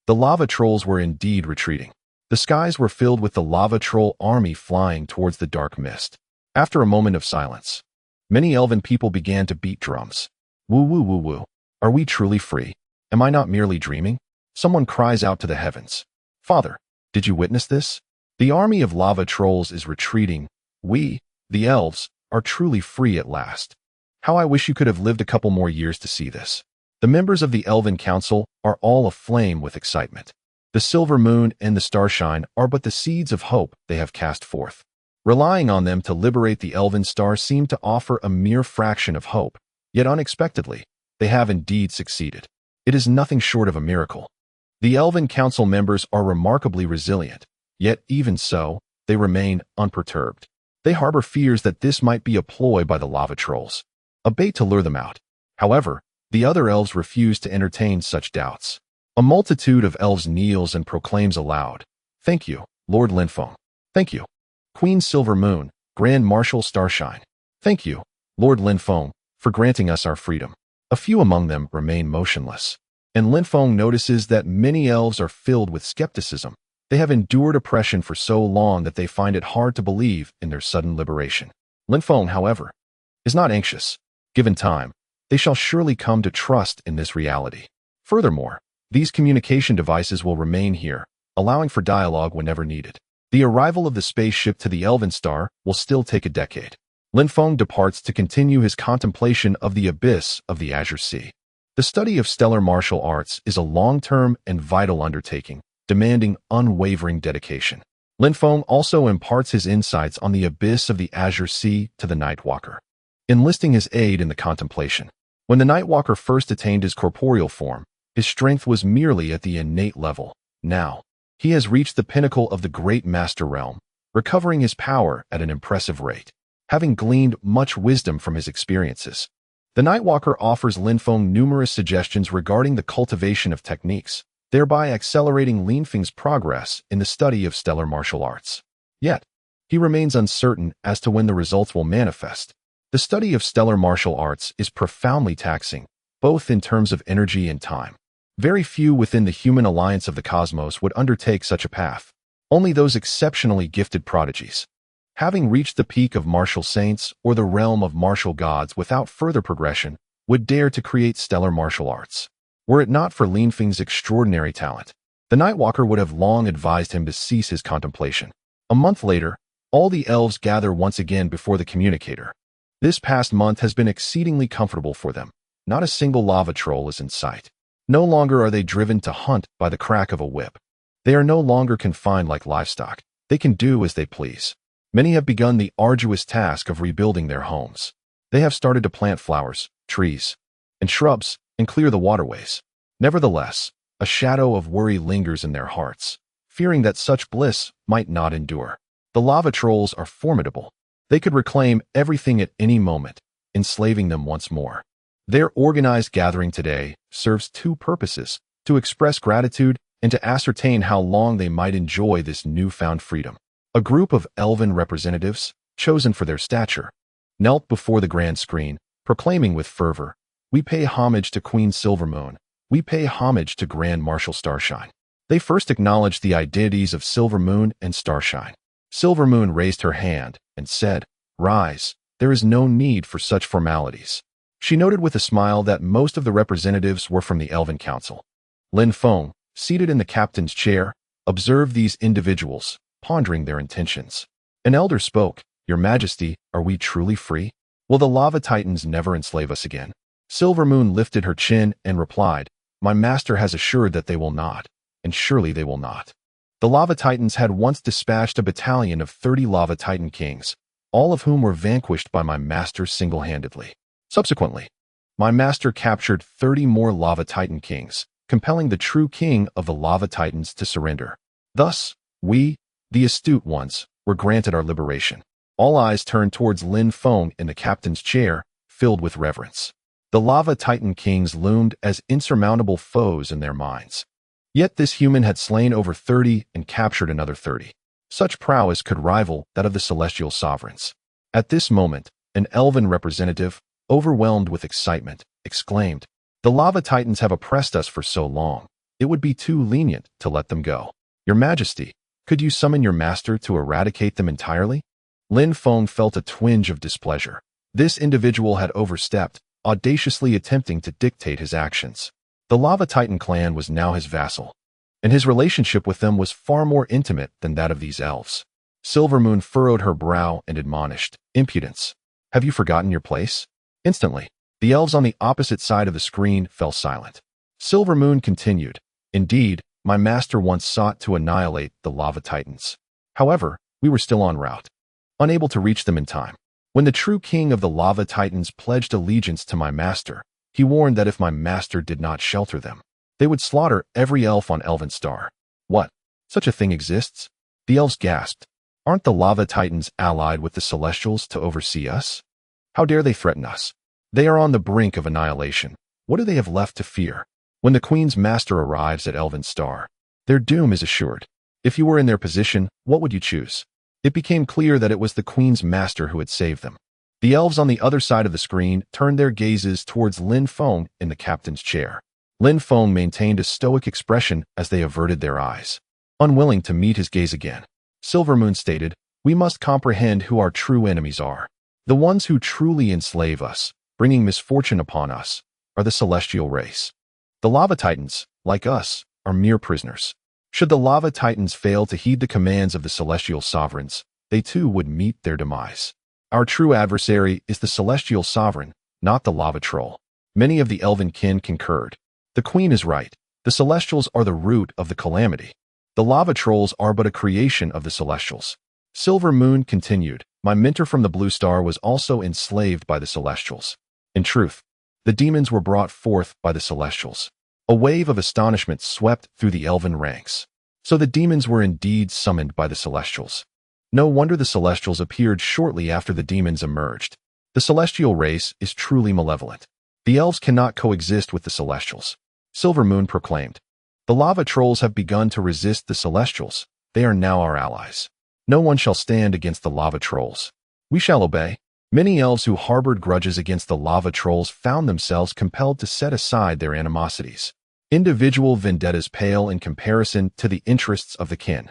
the lava trolls were indeed retreating. The skies were filled with the lava troll army flying towards the dark mist. After a moment of silence, many elven people began to beat drums. "Woo woo woo woo. Are we truly free? Am I not merely dreaming?" Someone cries out to the heavens. "Father, did you witness this? The army of lava trolls is retreating. We, the elves, are truly free at last. How I wish you could have lived a couple more years to see this." The members of the Elven Council are all aflame with excitement. The silver moon and the starshine are but the seeds of hope they have cast forth. Relying on them to liberate the Elven Star seemed to offer a mere fraction of hope, yet unexpectedly, they have indeed succeeded. It is nothing short of a miracle. The Elven Council members are remarkably resilient, yet even so, they remain unperturbed. They harbor fears that this might be a ploy by the lava trolls, a bait to lure them out. However, the other elves refuse to entertain such doubts. A multitude of elves kneels and proclaims aloud, "Thank you, Lord Lin Feng. Thank you, Queen Silver Moon, Grand Marshal Starshine. Thank you, Lord Lin Feng, for granting us our freedom." A few among them remain motionless, and Lin Feng notices that many elves are filled with skepticism. They have endured oppression for so long that they find it hard to believe in their sudden liberation. Lin Feng, however, is not anxious. Given time, they shall surely come to trust in this reality. Furthermore, these communication devices will remain here, allowing for dialogue whenever needed. The arrival of the spaceship to the Elven Star will still take a decade. Lin Feng departs to continue his contemplation of the abyss of the Azure Sea. The study of stellar martial arts is a long-term and vital undertaking, demanding unwavering dedication. Lin Feng also imparts his insights on the abyss of the Azure Sea to the Nightwalker, enlisting his aid in the contemplation. When the Nightwalker first attained his corporeal form, his strength was merely at the innate level. Now, he has reached the pinnacle of the great master realm, recovering his power at an impressive rate. Having gleaned much wisdom from his experiences, the Nightwalker offers Lin Feng numerous suggestions regarding the cultivation of techniques, thereby accelerating Lin Feng's progress in the study of stellar martial arts. Yet, he remains uncertain as to when the results will manifest. The study of stellar martial arts is profoundly taxing, both in terms of energy and time. Very few within the human alliance of the cosmos would undertake such a path. Only those exceptionally gifted prodigies, having reached the peak of martial saints or the realm of martial gods without further progression, would dare to create stellar martial arts. Were it not for Lin Feng's extraordinary talent, the Nightwalker would have long advised him to cease his contemplation. A month later, all the elves gather once again before the communicator. This past month has been exceedingly comfortable for them. Not a single lava troll is in sight. No longer are they driven to hunt by the crack of a whip. They are no longer confined like livestock. They can do as they please. Many have begun the arduous task of rebuilding their homes. They have started to plant flowers, trees, and shrubs, and clear the waterways. Nevertheless, a shadow of worry lingers in their hearts, fearing that such bliss might not endure. The lava trolls are formidable. They could reclaim everything at any moment, enslaving them once more. Their organized gathering today serves two purposes: to express gratitude and to ascertain how long they might enjoy this newfound freedom. A group of elven representatives, chosen for their stature, knelt before the grand screen, proclaiming with fervor, "We pay homage to Queen Silvermoon. We pay homage to Grand Marshal Starshine." They first acknowledged the identities of Silvermoon and Starshine. Silvermoon raised her hand and said, "Rise, there is no need for such formalities." She noted with a smile that most of the representatives were from the Elven Council. Lin Feng, seated in the captain's chair, observed these individuals, pondering their intentions. An elder spoke, "Your Majesty, are we truly free? Will the lava titans never enslave us again?" Silvermoon lifted her chin and replied, "My master has assured that they will not, and surely they will not." The lava titans had once dispatched a battalion of 30 lava titan kings, all of whom were vanquished by my master single-handedly. Subsequently, my master captured 30 more lava titan kings, compelling the true king of the lava titans to surrender. Thus, we, the astute ones, were granted our liberation. All eyes turned towards Lin Feng in the captain's chair, filled with reverence. The lava titan kings loomed as insurmountable foes in their minds. Yet this human had slain over 30 and captured another 30. Such prowess could rival that of the celestial sovereigns. At this moment, an elven representative, overwhelmed with excitement, exclaimed, "The lava titans have oppressed us for so long. It would be too lenient to let them go. Your Majesty, could you summon your master to eradicate them entirely?" Lin Feng felt a twinge of displeasure. This individual had overstepped, audaciously attempting to dictate his actions. The lava titan clan was now his vassal, and his relationship with them was far more intimate than that of these elves. Silvermoon furrowed her brow and admonished, "Impudence! Have you forgotten your place?" Instantly, the elves on the opposite side of the screen fell silent. Silvermoon continued, "Indeed, my master once sought to annihilate the lava titans. However, we were still en route, unable to reach them in time. When the true king of the lava titans pledged allegiance to my master, he warned that if my master did not shelter them, they would slaughter every elf on Elven Star." "What? Such a thing exists?" The elves gasped. "Aren't the lava titans allied with the celestials to oversee us? How dare they threaten us? They are on the brink of annihilation. What do they have left to fear? When the Queen's master arrives at Elven Star, their doom is assured. If you were in their position, what would you choose?" It became clear that it was the Queen's master who had saved them. The elves on the other side of the screen turned their gazes towards Lin Feng in the captain's chair. Lin Feng maintained a stoic expression as they averted their eyes, unwilling to meet his gaze again. Silvermoon stated, "We must comprehend who our true enemies are. The ones who truly enslave us, bringing misfortune upon us, are the celestial race. The lava titans, like us, are mere prisoners. Should the lava titans fail to heed the commands of the celestial sovereigns, they too would meet their demise. Our true adversary is the celestial sovereign, not the lava troll. Many of the elven kin concurred. The queen is right. The celestials are the root of the calamity. The lava trolls are but a creation of the celestials. Silver Moon continued, my mentor from the Blue Star was also enslaved by the celestials. In truth, the demons were brought forth by the celestials. A wave of astonishment swept through the elven ranks. So the demons were indeed summoned by the celestials. No wonder the celestials appeared shortly after the demons emerged. The celestial race is truly malevolent. The elves cannot coexist with the celestials. Silver Moon proclaimed. The lava trolls have begun to resist the celestials. They are now our allies. No one shall stand against the lava trolls. We shall obey. Many elves who harbored grudges against the lava trolls found themselves compelled to set aside their animosities. Individual vendettas pale in comparison to the interests of the kin.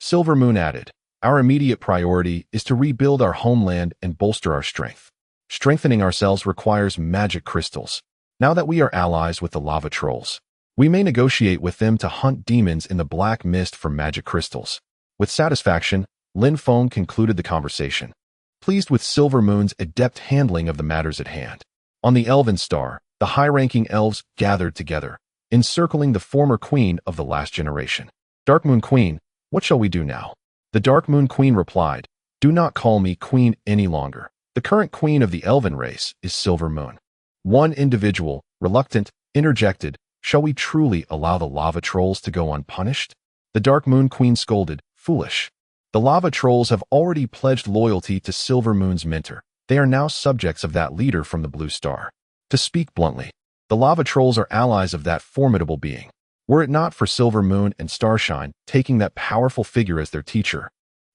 Silver Moon added, our immediate priority is to rebuild our homeland and bolster our strength. Strengthening ourselves requires magic crystals. Now that we are allies with the lava trolls, we may negotiate with them to hunt demons in the black mist for magic crystals. With satisfaction, Lin Feng concluded the conversation, pleased with Silver Moon's adept handling of the matters at hand. On the Elven Star, the high-ranking elves gathered together, encircling the former queen of the last generation. Dark Moon Queen, what shall we do now? The Dark Moon Queen replied, do not call me queen any longer. The current queen of the elven race is Silver Moon. One individual, reluctant, interjected, shall we truly allow the lava trolls to go unpunished? The Dark Moon Queen scolded, foolish. The lava trolls have already pledged loyalty to Silver Moon's mentor. They are now subjects of that leader from the Blue Star. To speak bluntly, the lava trolls are allies of that formidable being. Were it not for Silver Moon and Starshine taking that powerful figure as their teacher,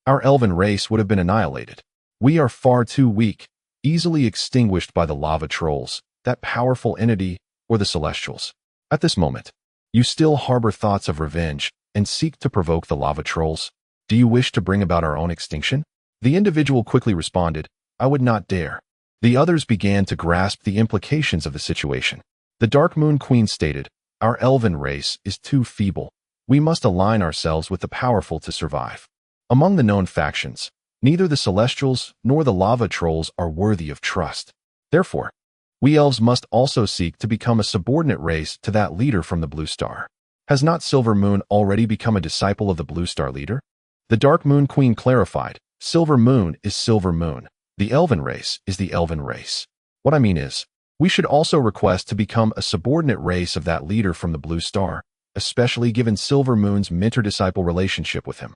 our elven race would have been annihilated. We are far too weak, easily extinguished by the lava trolls, that powerful entity, or the celestials. At this moment, you still harbor thoughts of revenge and seek to provoke the lava trolls. Do you wish to bring about our own extinction? The individual quickly responded, I would not dare. The others began to grasp the implications of the situation. The Dark Moon Queen stated, our elven race is too feeble. We must align ourselves with the powerful to survive. Among the known factions, neither the celestials nor the lava trolls are worthy of trust. Therefore, we elves must also seek to become a subordinate race to that leader from the Blue Star. Has not Silver Moon already become a disciple of the Blue Star leader? The Dark Moon Queen clarified, Silver Moon is Silver Moon. The elven race is the elven race. What I mean is, we should also request to become a subordinate race of that leader from the Blue Star, especially given Silver Moon's mentor-disciple relationship with him.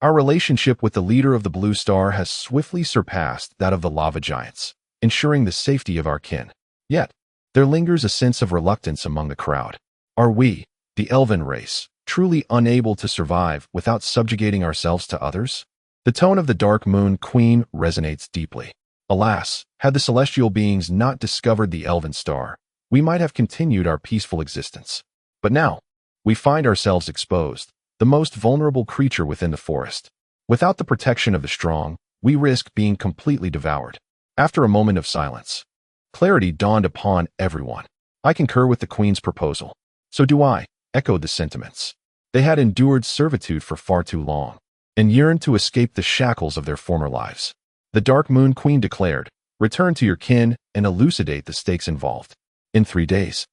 Our relationship with the leader of the Blue Star has swiftly surpassed that of the lava giants, ensuring the safety of our kin. Yet, there lingers a sense of reluctance among the crowd. Are we, the elven race, truly unable to survive without subjugating ourselves to others? The tone of the Dark Moon Queen resonates deeply. Alas, had the celestial beings not discovered the Elven Star, we might have continued our peaceful existence. But now, we find ourselves exposed, the most vulnerable creature within the forest. Without the protection of the strong, we risk being completely devoured. After a moment of silence, clarity dawned upon everyone. I concur with the Queen's proposal. So do I, echoed the sentiments. They had endured servitude for far too long, and yearned to escape the shackles of their former lives. The Dark Moon Queen declared, return to your kin and elucidate the stakes involved. In 3 days,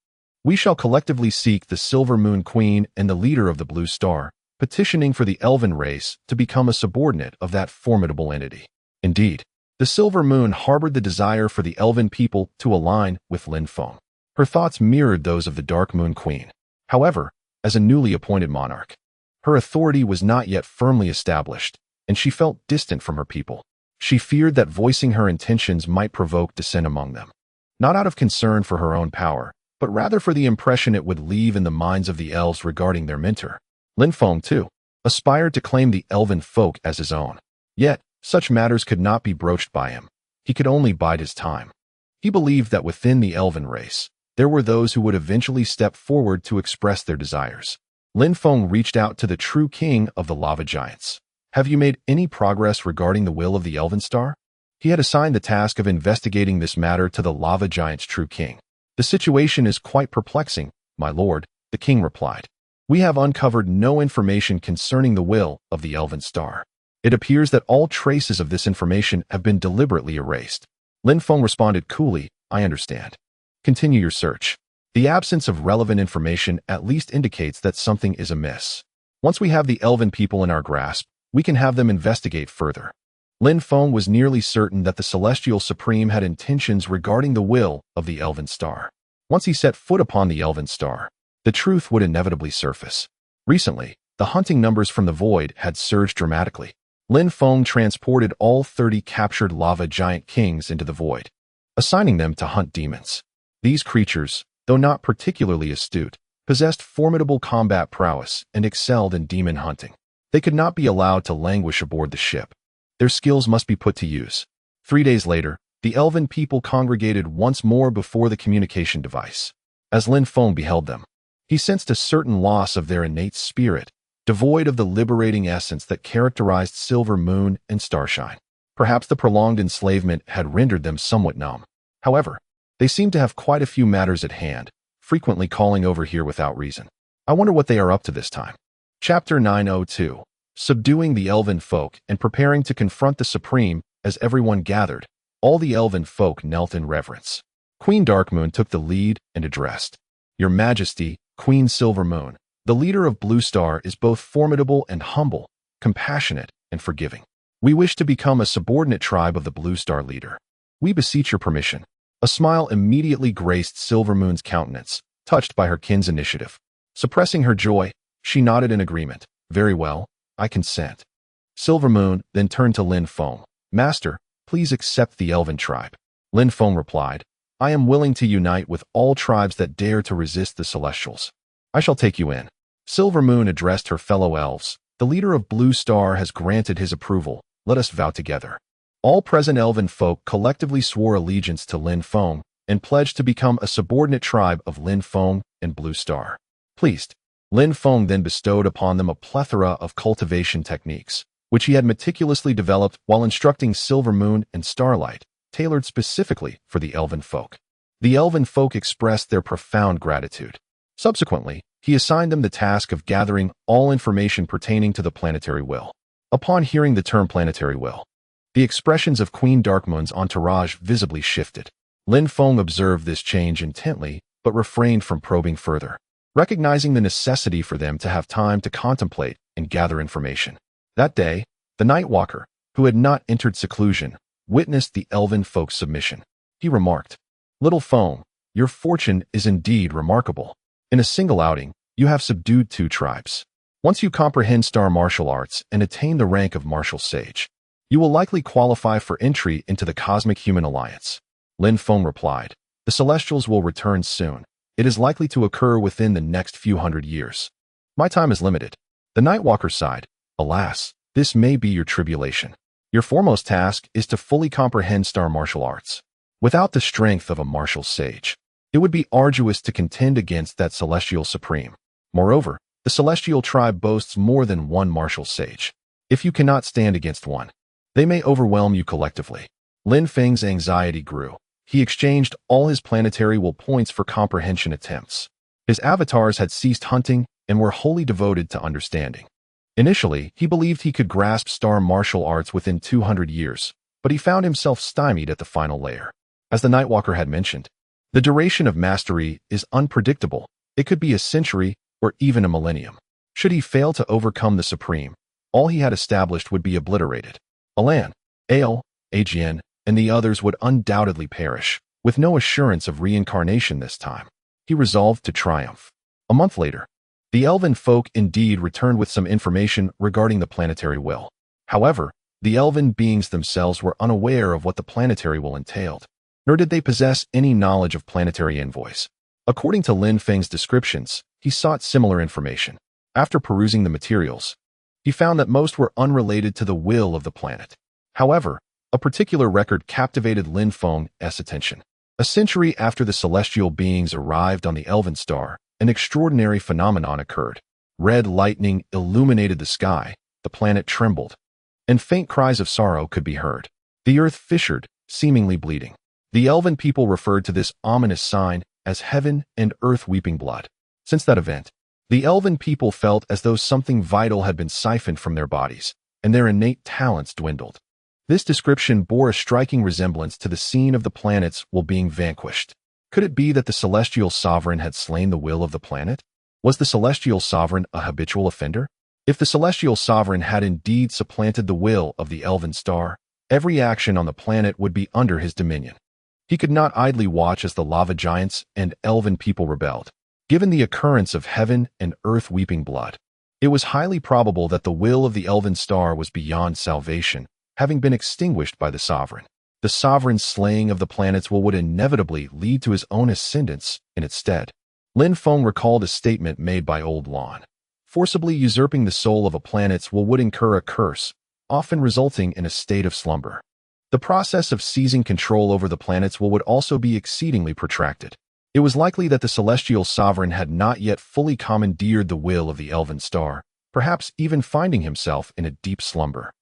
we shall collectively seek the Silver Moon Queen and the leader of the Blue Star, petitioning for the elven race to become a subordinate of that formidable entity. Indeed, the Silver Moon harbored the desire for the elven people to align with Lin Feng. Her thoughts mirrored those of the Dark Moon Queen. However, as a newly appointed monarch, her authority was not yet firmly established, and she felt distant from her people. She feared that voicing her intentions might provoke dissent among them, not out of concern for her own power, but rather for the impression it would leave in the minds of the elves regarding their mentor. Lin Feng, too, aspired to claim the elven folk as his own. Yet, such matters could not be broached by him. He could only bide his time. He believed that within the elven race, there were those who would eventually step forward to express their desires. Lin Feng reached out to the true king of the lava giants. Have you made any progress regarding the will of the Elven Star? He had assigned the task of investigating this matter to the lava giant's true king. The situation is quite perplexing, my lord, the king replied. We have uncovered no information concerning the will of the Elven Star. It appears that all traces of this information have been deliberately erased. Lin Feng responded coolly, I understand. Continue your search. The absence of relevant information at least indicates that something is amiss. Once we have the elven people in our grasp, we can have them investigate further. Lin Feng was nearly certain that the Celestial Supreme had intentions regarding the will of the Elven Star. Once he set foot upon the Elven Star, the truth would inevitably surface. Recently, the hunting numbers from the void had surged dramatically. Lin Feng transported all 30 captured lava giant kings into the void, assigning them to hunt demons. These creatures, though not particularly astute, possessed formidable combat prowess and excelled in demon hunting. They could not be allowed to languish aboard the ship. Their skills must be put to use. 3 days later, the elven people congregated once more before the communication device. As Lin Feng beheld them, he sensed a certain loss of their innate spirit, devoid of the liberating essence that characterized Silver Moon and Starshine. Perhaps the prolonged enslavement had rendered them somewhat numb. However, they seemed to have quite a few matters at hand, frequently calling over here without reason. I wonder what they are up to this time. Chapter 902. Subduing the Elven Folk and preparing to confront the Supreme. As everyone gathered, all the Elven Folk knelt in reverence. Queen Darkmoon took the lead and addressed. Your Majesty, Queen Silvermoon, the leader of Blue Star is both formidable and humble, compassionate and forgiving. We wish to become a subordinate tribe of the Blue Star leader. We beseech your permission. A smile immediately graced Silvermoon's countenance, touched by her kin's initiative. Suppressing her joy, she nodded in agreement. Very well, I consent. Silvermoon then turned to Lin Feng. Master, please accept the Elven tribe. Lin Feng replied, I am willing to unite with all tribes that dare to resist the Celestials. I shall take you in. Silvermoon addressed her fellow elves. The leader of Blue Star has granted his approval. Let us vow together. All present elven folk collectively swore allegiance to Lin Feng and pledged to become a subordinate tribe of Lin Feng and Blue Star. Pleased, Lin Feng then bestowed upon them a plethora of cultivation techniques, which he had meticulously developed while instructing Silvermoon and Starlight, tailored specifically for the elven folk. The elven folk expressed their profound gratitude. Subsequently, he assigned them the task of gathering all information pertaining to the planetary will. Upon hearing the term planetary will, the expressions of Queen Darkmoon's entourage visibly shifted. Lin Feng observed this change intently, but refrained from probing further, recognizing the necessity for them to have time to contemplate and gather information. That day, the Nightwalker, who had not entered seclusion, witnessed the elven folk's submission. He remarked, Little Feng, your fortune is indeed remarkable. In a single outing, you have subdued 2 tribes. Once you comprehend star martial arts and attain the rank of martial sage, you will likely qualify for entry into the Cosmic Human Alliance. Lin Feng replied, The Celestials will return soon. It is likely to occur within the next few hundred years. My time is limited. The Nightwalker sighed, Alas, this may be your tribulation. Your foremost task is to fully comprehend star martial arts. Without the strength of a martial sage, it would be arduous to contend against that Celestial Supreme. Moreover, the Celestial tribe boasts more than one martial sage. If you cannot stand against one, they may overwhelm you collectively. Lin Feng's anxiety grew. He exchanged all his planetary will points for comprehension attempts. His avatars had ceased hunting and were wholly devoted to understanding. Initially, he believed he could grasp star martial arts within 200 years, but he found himself stymied at the final layer. As the Nightwalker had mentioned, the duration of mastery is unpredictable. It could be a century or even a millennium. Should he fail to overcome the Supreme, all he had established would be obliterated. Alan, Ale, Ajian, and the others would undoubtedly perish, with no assurance of reincarnation this time. He resolved to triumph. A month later, the elven folk indeed returned with some information regarding the planetary will. However, the elven beings themselves were unaware of what the planetary will entailed, nor did they possess any knowledge of planetary envoys. According to Lin Feng's descriptions, he sought similar information. After perusing the materials, he found that most were unrelated to the will of the planet. However, a particular record captivated Lin Feng's attention. A century after the celestial beings arrived on the Elven Star, an extraordinary phenomenon occurred. Red lightning illuminated the sky, the planet trembled, and faint cries of sorrow could be heard. The earth fissured, seemingly bleeding. The elven people referred to this ominous sign as heaven and earth weeping blood. Since that event, the elven people felt as though something vital had been siphoned from their bodies, and their innate talents dwindled. This description bore a striking resemblance to the scene of the planets while being vanquished. Could it be that the celestial sovereign had slain the will of the planet? Was the celestial sovereign a habitual offender? If the celestial sovereign had indeed supplanted the will of the elven star, every action on the planet would be under his dominion. He could not idly watch as the lava giants and elven people rebelled. Given the occurrence of heaven and earth weeping blood, it was highly probable that the will of the elven star was beyond salvation, having been extinguished by the sovereign. The sovereign's slaying of the planets would inevitably lead to his own ascendance in its stead. Lin Feng recalled a statement made by Old Lan. Forcibly usurping the soul of a planet would incur a curse, often resulting in a state of slumber. The process of seizing control over the planets would also be exceedingly protracted. It was likely that the celestial sovereign had not yet fully commandeered the will of the elven star, perhaps even finding himself in a deep slumber.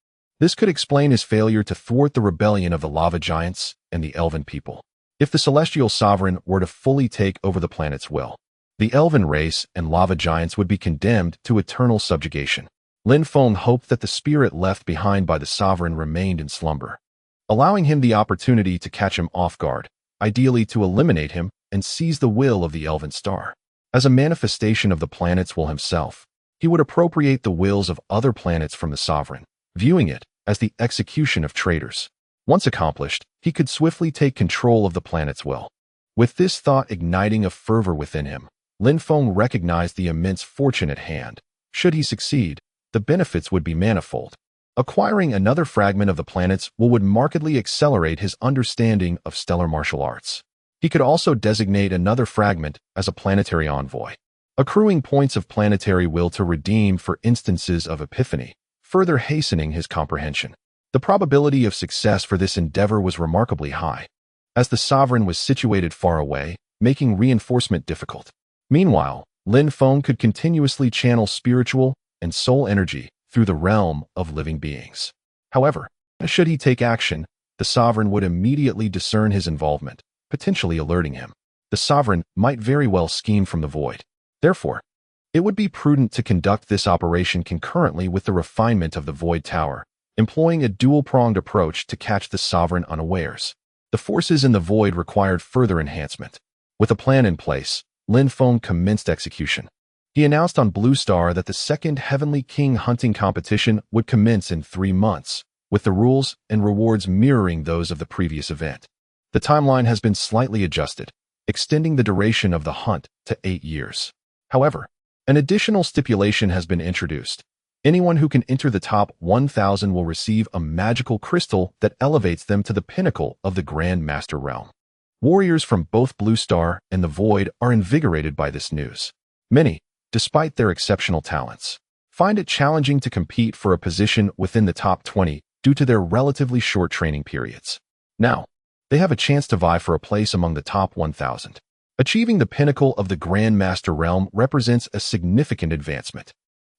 This could explain his failure to thwart the rebellion of the lava giants and the elven people. If the celestial sovereign were to fully take over the planet's will, the elven race and lava giants would be condemned to eternal subjugation. Lin Feng hoped that the spirit left behind by the sovereign remained in slumber, allowing him the opportunity to catch him off guard, ideally to eliminate him and seize the will of the elven star. As a manifestation of the planet's will himself, he would appropriate the wills of other planets from the sovereign, viewing it as the execution of traitors. Once accomplished, he could swiftly take control of the planet's will. With this thought igniting a fervor within him, Lin Feng recognized the immense fortune at hand. Should he succeed, the benefits would be manifold. Acquiring another fragment of the planet's will would markedly accelerate his understanding of stellar martial arts. He could also designate another fragment as a planetary envoy, accruing points of planetary will to redeem for instances of epiphany, further hastening his comprehension. The probability of success for this endeavor was remarkably high, as the sovereign was situated far away, making reinforcement difficult. Meanwhile, Lin Feng could continuously channel spiritual and soul energy through the realm of living beings. However, should he take action, the sovereign would immediately discern his involvement, potentially alerting him. The sovereign might very well scheme from the void. Therefore, it would be prudent to conduct this operation concurrently with the refinement of the Void Tower, employing a dual-pronged approach to catch the sovereign unawares. The forces in the void required further enhancement. With a plan in place, Lin Feng commenced execution. He announced on Blue Star that the second Heavenly King hunting competition would commence in 3 months, with the rules and rewards mirroring those of the previous event. The timeline has been slightly adjusted, extending the duration of the hunt to 8 years. However, an additional stipulation has been introduced. Anyone who can enter the top 1,000 will receive a magical crystal that elevates them to the pinnacle of the Grand Master realm. Warriors from both Blue Star and the Void are invigorated by this news. Many, despite their exceptional talents, find it challenging to compete for a position within the top 20 due to their relatively short training periods. Now, they have a chance to vie for a place among the top 1,000. Achieving the pinnacle of the Grand Master realm represents a significant advancement.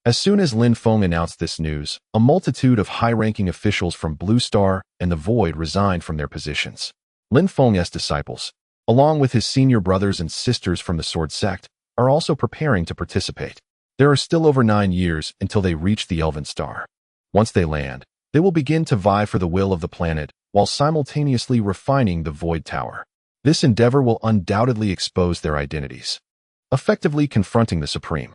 As soon as Lin Feng announced this news, a multitude of high-ranking officials from Blue Star and the Void resigned from their positions. Lin Feng's disciples, along with his senior brothers and sisters from the Sword Sect, are also preparing to participate. There are still over 9 years until they reach the Elven Star. Once they land, they will begin to vie for the will of the planet while simultaneously refining the Void Tower. This endeavor will undoubtedly expose their identities, effectively confronting the Supreme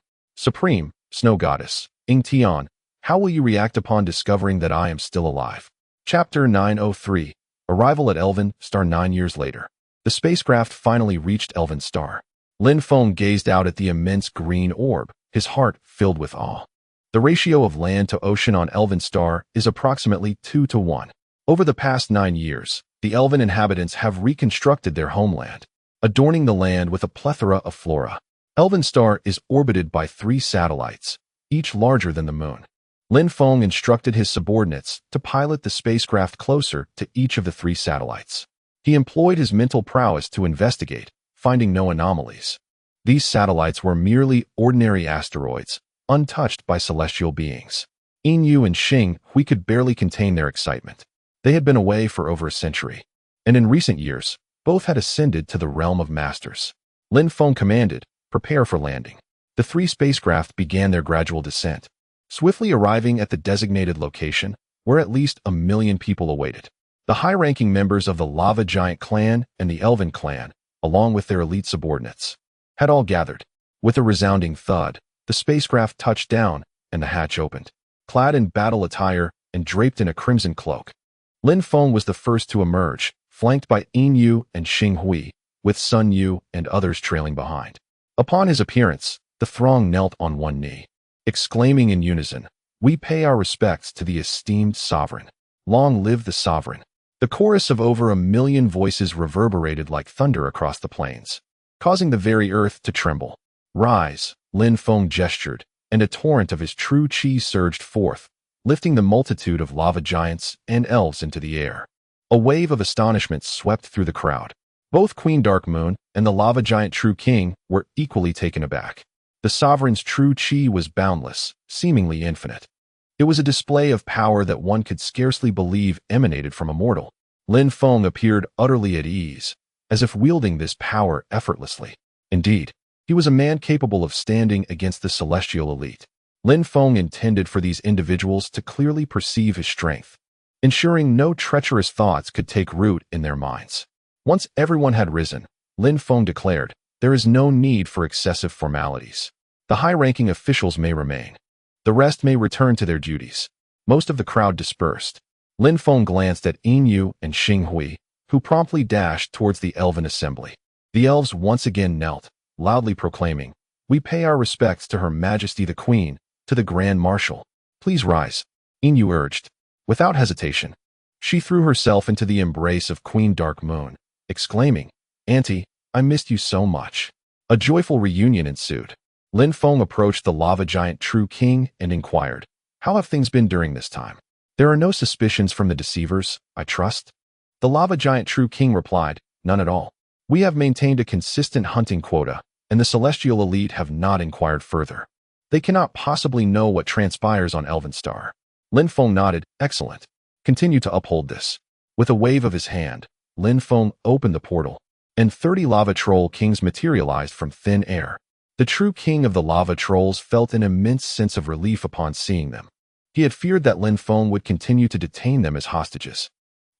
Snow Goddess, Ying Tian. How will you react upon discovering that I am still alive? Chapter 903. Arrival at Elven Star 9 years later. The spacecraft finally reached Elven Star. Lin Feng gazed out at the immense green orb, his heart filled with awe. The ratio of land to ocean on Elven Star is approximately 2-to-1. Over the past 9 years, the Elven inhabitants have reconstructed their homeland, adorning the land with a plethora of flora. Elven Star is orbited by 3 satellites, each larger than the moon. Lin Feng instructed his subordinates to pilot the spacecraft closer to each of the 3 satellites. He employed his mental prowess to investigate, finding no anomalies. These satellites were merely ordinary asteroids, untouched by celestial beings. Yin and Xing Hui could barely contain their excitement. They had been away for over a century, and in recent years, both had ascended to the realm of masters. Lin Feng commanded, "Prepare for landing." The 3 spacecraft began their gradual descent. swiftly arriving at the designated location, where at least 1 million people awaited. The high-ranking members of the Lava Giant clan and the Elven clan, along with their elite subordinates, had all gathered. With a resounding thud, the spacecraft touched down and the hatch opened. Clad in battle attire and draped in a crimson cloak, Lin Feng was the first to emerge, flanked by Yin Yu and Xing Hui, with Sun Yu and others trailing behind. Upon his appearance, the throng knelt on one knee, exclaiming in unison, "We pay our respects to the esteemed sovereign. Long live the sovereign." The chorus of over 1 million voices reverberated like thunder across the plains, causing the very earth to tremble. "Rise," Lin Feng gestured, and a torrent of his true chi surged forth, lifting the multitude of lava giants and elves into the air. A wave of astonishment swept through the crowd. Both Queen Dark Moon and the lava giant True King were equally taken aback. The sovereign's true chi was boundless, seemingly infinite. It was a display of power that one could scarcely believe emanated from a mortal. Lin Feng appeared utterly at ease, as if wielding this power effortlessly. Indeed, he was a man capable of standing against the celestial elite. Lin Feng intended for these individuals to clearly perceive his strength, ensuring no treacherous thoughts could take root in their minds. Once everyone had risen, Lin Feng declared, "There is no need for excessive formalities. The high-ranking officials may remain. The rest may return to their duties." Most of the crowd dispersed. Lin Feng glanced at Yin Yu and Xing Hui, who promptly dashed towards the elven assembly. The elves once again knelt, loudly proclaiming, "We pay our respects to Her Majesty the Queen, to the Grand Marshal." "Please rise," Yin Yu urged. Without hesitation, she threw herself into the embrace of Queen Dark Moon, exclaiming, "Auntie, I missed you so much." A joyful reunion ensued. Lin Feng approached the lava giant True King and inquired, "How have things been during this time? There are no suspicions from the deceivers, I trust?" The lava giant True King replied, "None at all. We have maintained a consistent hunting quota, and the celestial elite have not inquired further. They cannot possibly know what transpires on Elvenstar." Lin Feng nodded, "Excellent. Continue to uphold this." With a wave of his hand, Lin Feng opened the portal, and 30 lava troll kings materialized from thin air. The true king of the lava trolls felt an immense sense of relief upon seeing them. He had feared that Lin Feng would continue to detain them as hostages.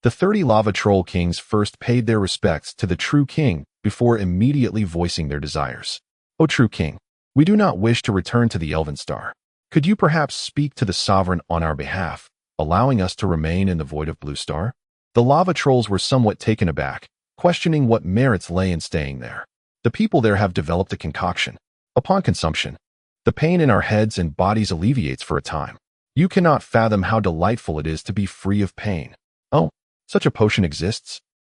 The 30 lava troll kings first paid their respects to the true king before immediately voicing their desires. "O true king, we do not wish to return to the Elvenstar. Could you perhaps speak to the sovereign on our behalf, allowing us to remain in the void of Blue Star?" The lava trolls were somewhat taken aback, questioning what merits lay in staying there. "The people there have developed a concoction. Upon consumption, the pain in our heads and bodies alleviates for a time. You cannot fathom how delightful it is to be free of pain." "Oh, such a potion exists?"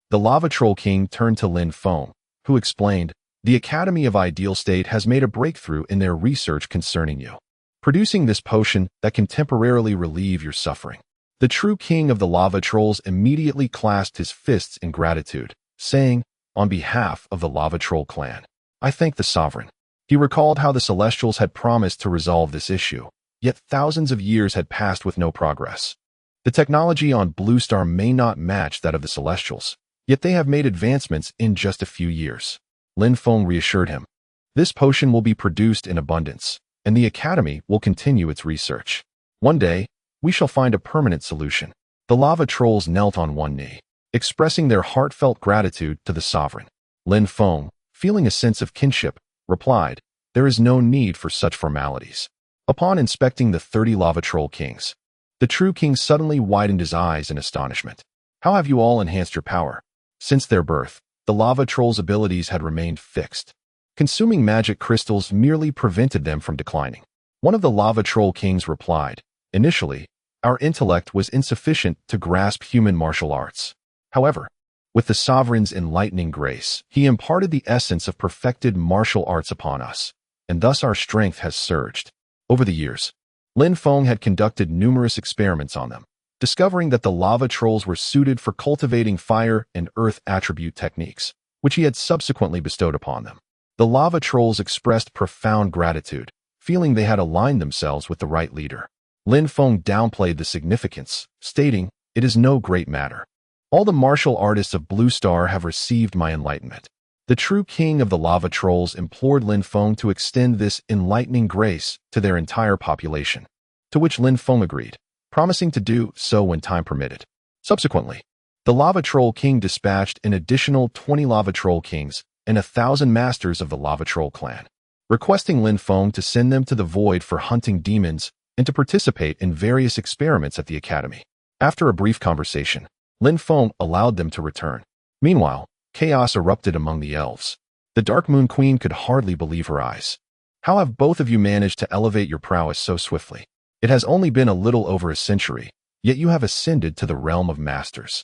The lava troll king turned to Lin Feng, who explained, "The Academy of Ideal State has made a breakthrough in their research concerning you, producing this potion that can temporarily relieve your suffering." The true king of the lava trolls immediately clasped his fists in gratitude, saying, "On behalf of the lava troll clan, I thank the sovereign." He recalled how the Celestials had promised to resolve this issue, yet thousands of years had passed with no progress. The technology on Blue Star may not match that of the Celestials, yet they have made advancements in just a few years. Lin Feng reassured him, "This potion will be produced in abundance, and the Academy will continue its research. One day, we shall find a permanent solution." The lava trolls knelt on one knee, expressing their heartfelt gratitude to the sovereign. Lin Feng, feeling a sense of kinship, replied, "There is no need for such formalities." Upon inspecting the 30 lava troll kings, the true king suddenly widened his eyes in astonishment. "How have you all enhanced your power?" Since their birth, the lava trolls' abilities had remained fixed. Consuming magic crystals merely prevented them from declining. One of the lava troll kings replied, "Initially, our intellect was insufficient to grasp human martial arts. However, with the sovereign's enlightening grace, he imparted the essence of perfected martial arts upon us, and thus our strength has surged." Over the years, Lin Feng had conducted numerous experiments on them, discovering that the lava trolls were suited for cultivating fire and earth attribute techniques, which he had subsequently bestowed upon them. The lava trolls expressed profound gratitude, feeling they had aligned themselves with the right leader. Lin Feng downplayed the significance, stating, "It is no great matter. All the martial artists of Blue Star have received my enlightenment." The true king of the lava trolls implored Lin Feng to extend this enlightening grace to their entire population. to which Lin Feng agreed, promising to do so when time permitted. Subsequently, the Lava Troll King dispatched an additional 20 Lava Troll Kings and 1,000 masters of the Lava Troll clan, requesting Lin Feng to send them to the void for hunting demons and to participate in various experiments at the academy. After a brief conversation, Lin Feng allowed them to return. Meanwhile, chaos erupted among the elves. The Dark Moon Queen could hardly believe her eyes. How have both of you managed to elevate your prowess so swiftly? It has only been a little over a century, yet you have ascended to the realm of masters.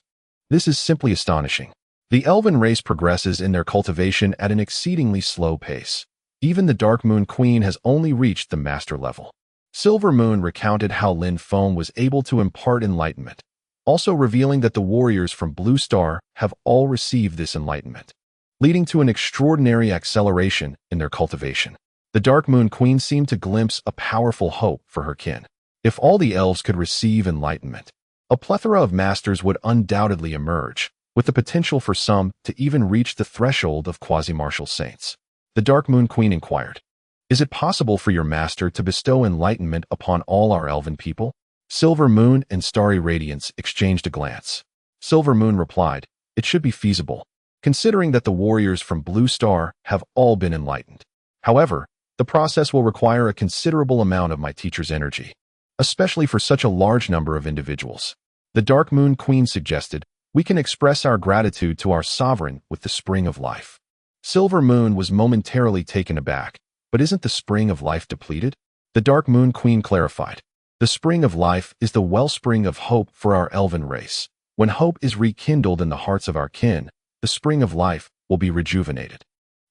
This is simply astonishing. The elven race progresses in their cultivation at an exceedingly slow pace. Even the Dark Moon Queen has only reached the master level. Silver Moon recounted how Lin Feng was able to impart enlightenment, also revealing that the warriors from Blue Star have all received this enlightenment, leading to an extraordinary acceleration in their cultivation. The Dark Moon Queen seemed to glimpse a powerful hope for her kin. If all the elves could receive enlightenment, a plethora of masters would undoubtedly emerge, with the potential for some to even reach the threshold of quasi-martial saints. The Dark Moon Queen inquired, "Is it possible for your master to bestow enlightenment upon all our elven people?" Silver Moon and Starry Radiance exchanged a glance. Silver Moon replied, "It should be feasible, considering that the warriors from Blue Star have all been enlightened. However, the process will require a considerable amount of my teacher's energy, especially for such a large number of individuals." The Dark Moon Queen suggested, "We can express our gratitude to our sovereign with the Spring of Life." Silver Moon was momentarily taken aback. "But isn't the Spring of Life depleted?" The Dark Moon Queen clarified, "The Spring of Life is the wellspring of hope for our elven race. When hope is rekindled in the hearts of our kin, the Spring of Life will be rejuvenated."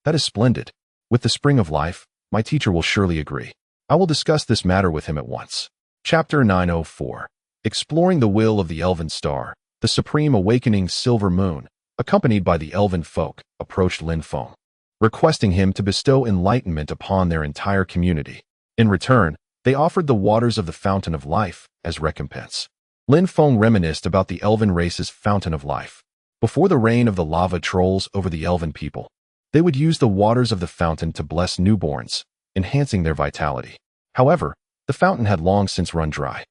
"That is splendid. With the Spring of Life, my teacher will surely agree. I will discuss this matter with him at once." Chapter 904. Exploring the Will of the Elven Star. The Supreme Awakening. Silver Moon, accompanied by the elven folk, approached Lin Feng, requesting him to bestow enlightenment upon their entire community. In return, they offered the waters of the Fountain of Life as recompense. Lin Feng reminisced about the elven race's Fountain of Life. Before the reign of the lava trolls over the elven people, they would use the waters of the fountain to bless newborns, enhancing their vitality. However, the fountain had long since run dry.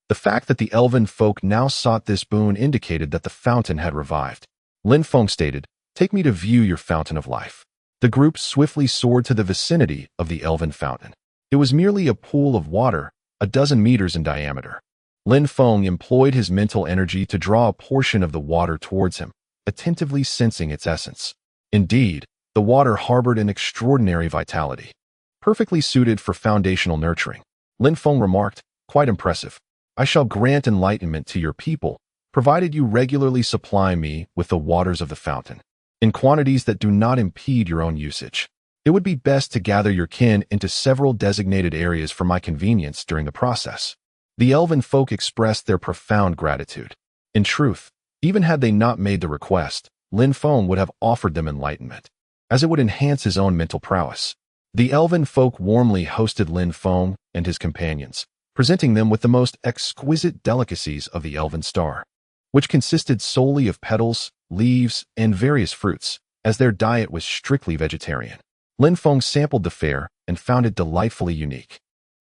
The fact that the elven folk now sought this boon indicated that the fountain had revived. Lin Feng stated, "Take me to view your Fountain of Life." The group swiftly soared to the vicinity of the elven fountain. It was merely a pool of water, a dozen meters in diameter. Lin Feng employed his mental energy to draw a portion of the water towards him, attentively sensing its essence. Indeed, the water harbored an extraordinary vitality, perfectly suited for foundational nurturing. Lin Feng remarked, "Quite impressive. I shall grant enlightenment to your people, provided you regularly supply me with the waters of the fountain, in quantities that do not impede your own usage. It would be best to gather your kin into several designated areas for my convenience during the process." The elven folk expressed their profound gratitude. In truth, even had they not made the request, Lin Feng would have offered them enlightenment, as it would enhance his own mental prowess. The elven folk warmly hosted Lin Feng and his companions, presenting them with the most exquisite delicacies of the elven star, which consisted solely of petals, leaves, and various fruits, as their diet was strictly vegetarian. Lin Feng sampled the fare and found it delightfully unique.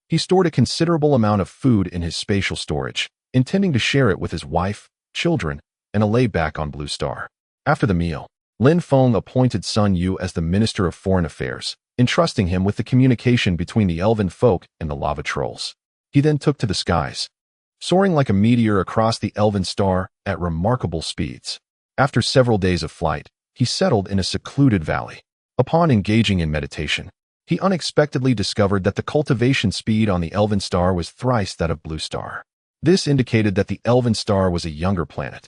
He stored a considerable amount of food in his spatial storage, intending to share it with his wife, children, and a lay back on Blue Star. After the meal, Lin Feng appointed Sun Yu as the Minister of Foreign Affairs, entrusting him with the communication between the elven folk and the lava trolls. He then took to the skies, soaring like a meteor across the elven star at remarkable speeds. After several days of flight, he settled in a secluded valley. Upon engaging in meditation, he unexpectedly discovered that the cultivation speed on the elven star was thrice that of Blue Star. This indicated that the elven star was a younger planet,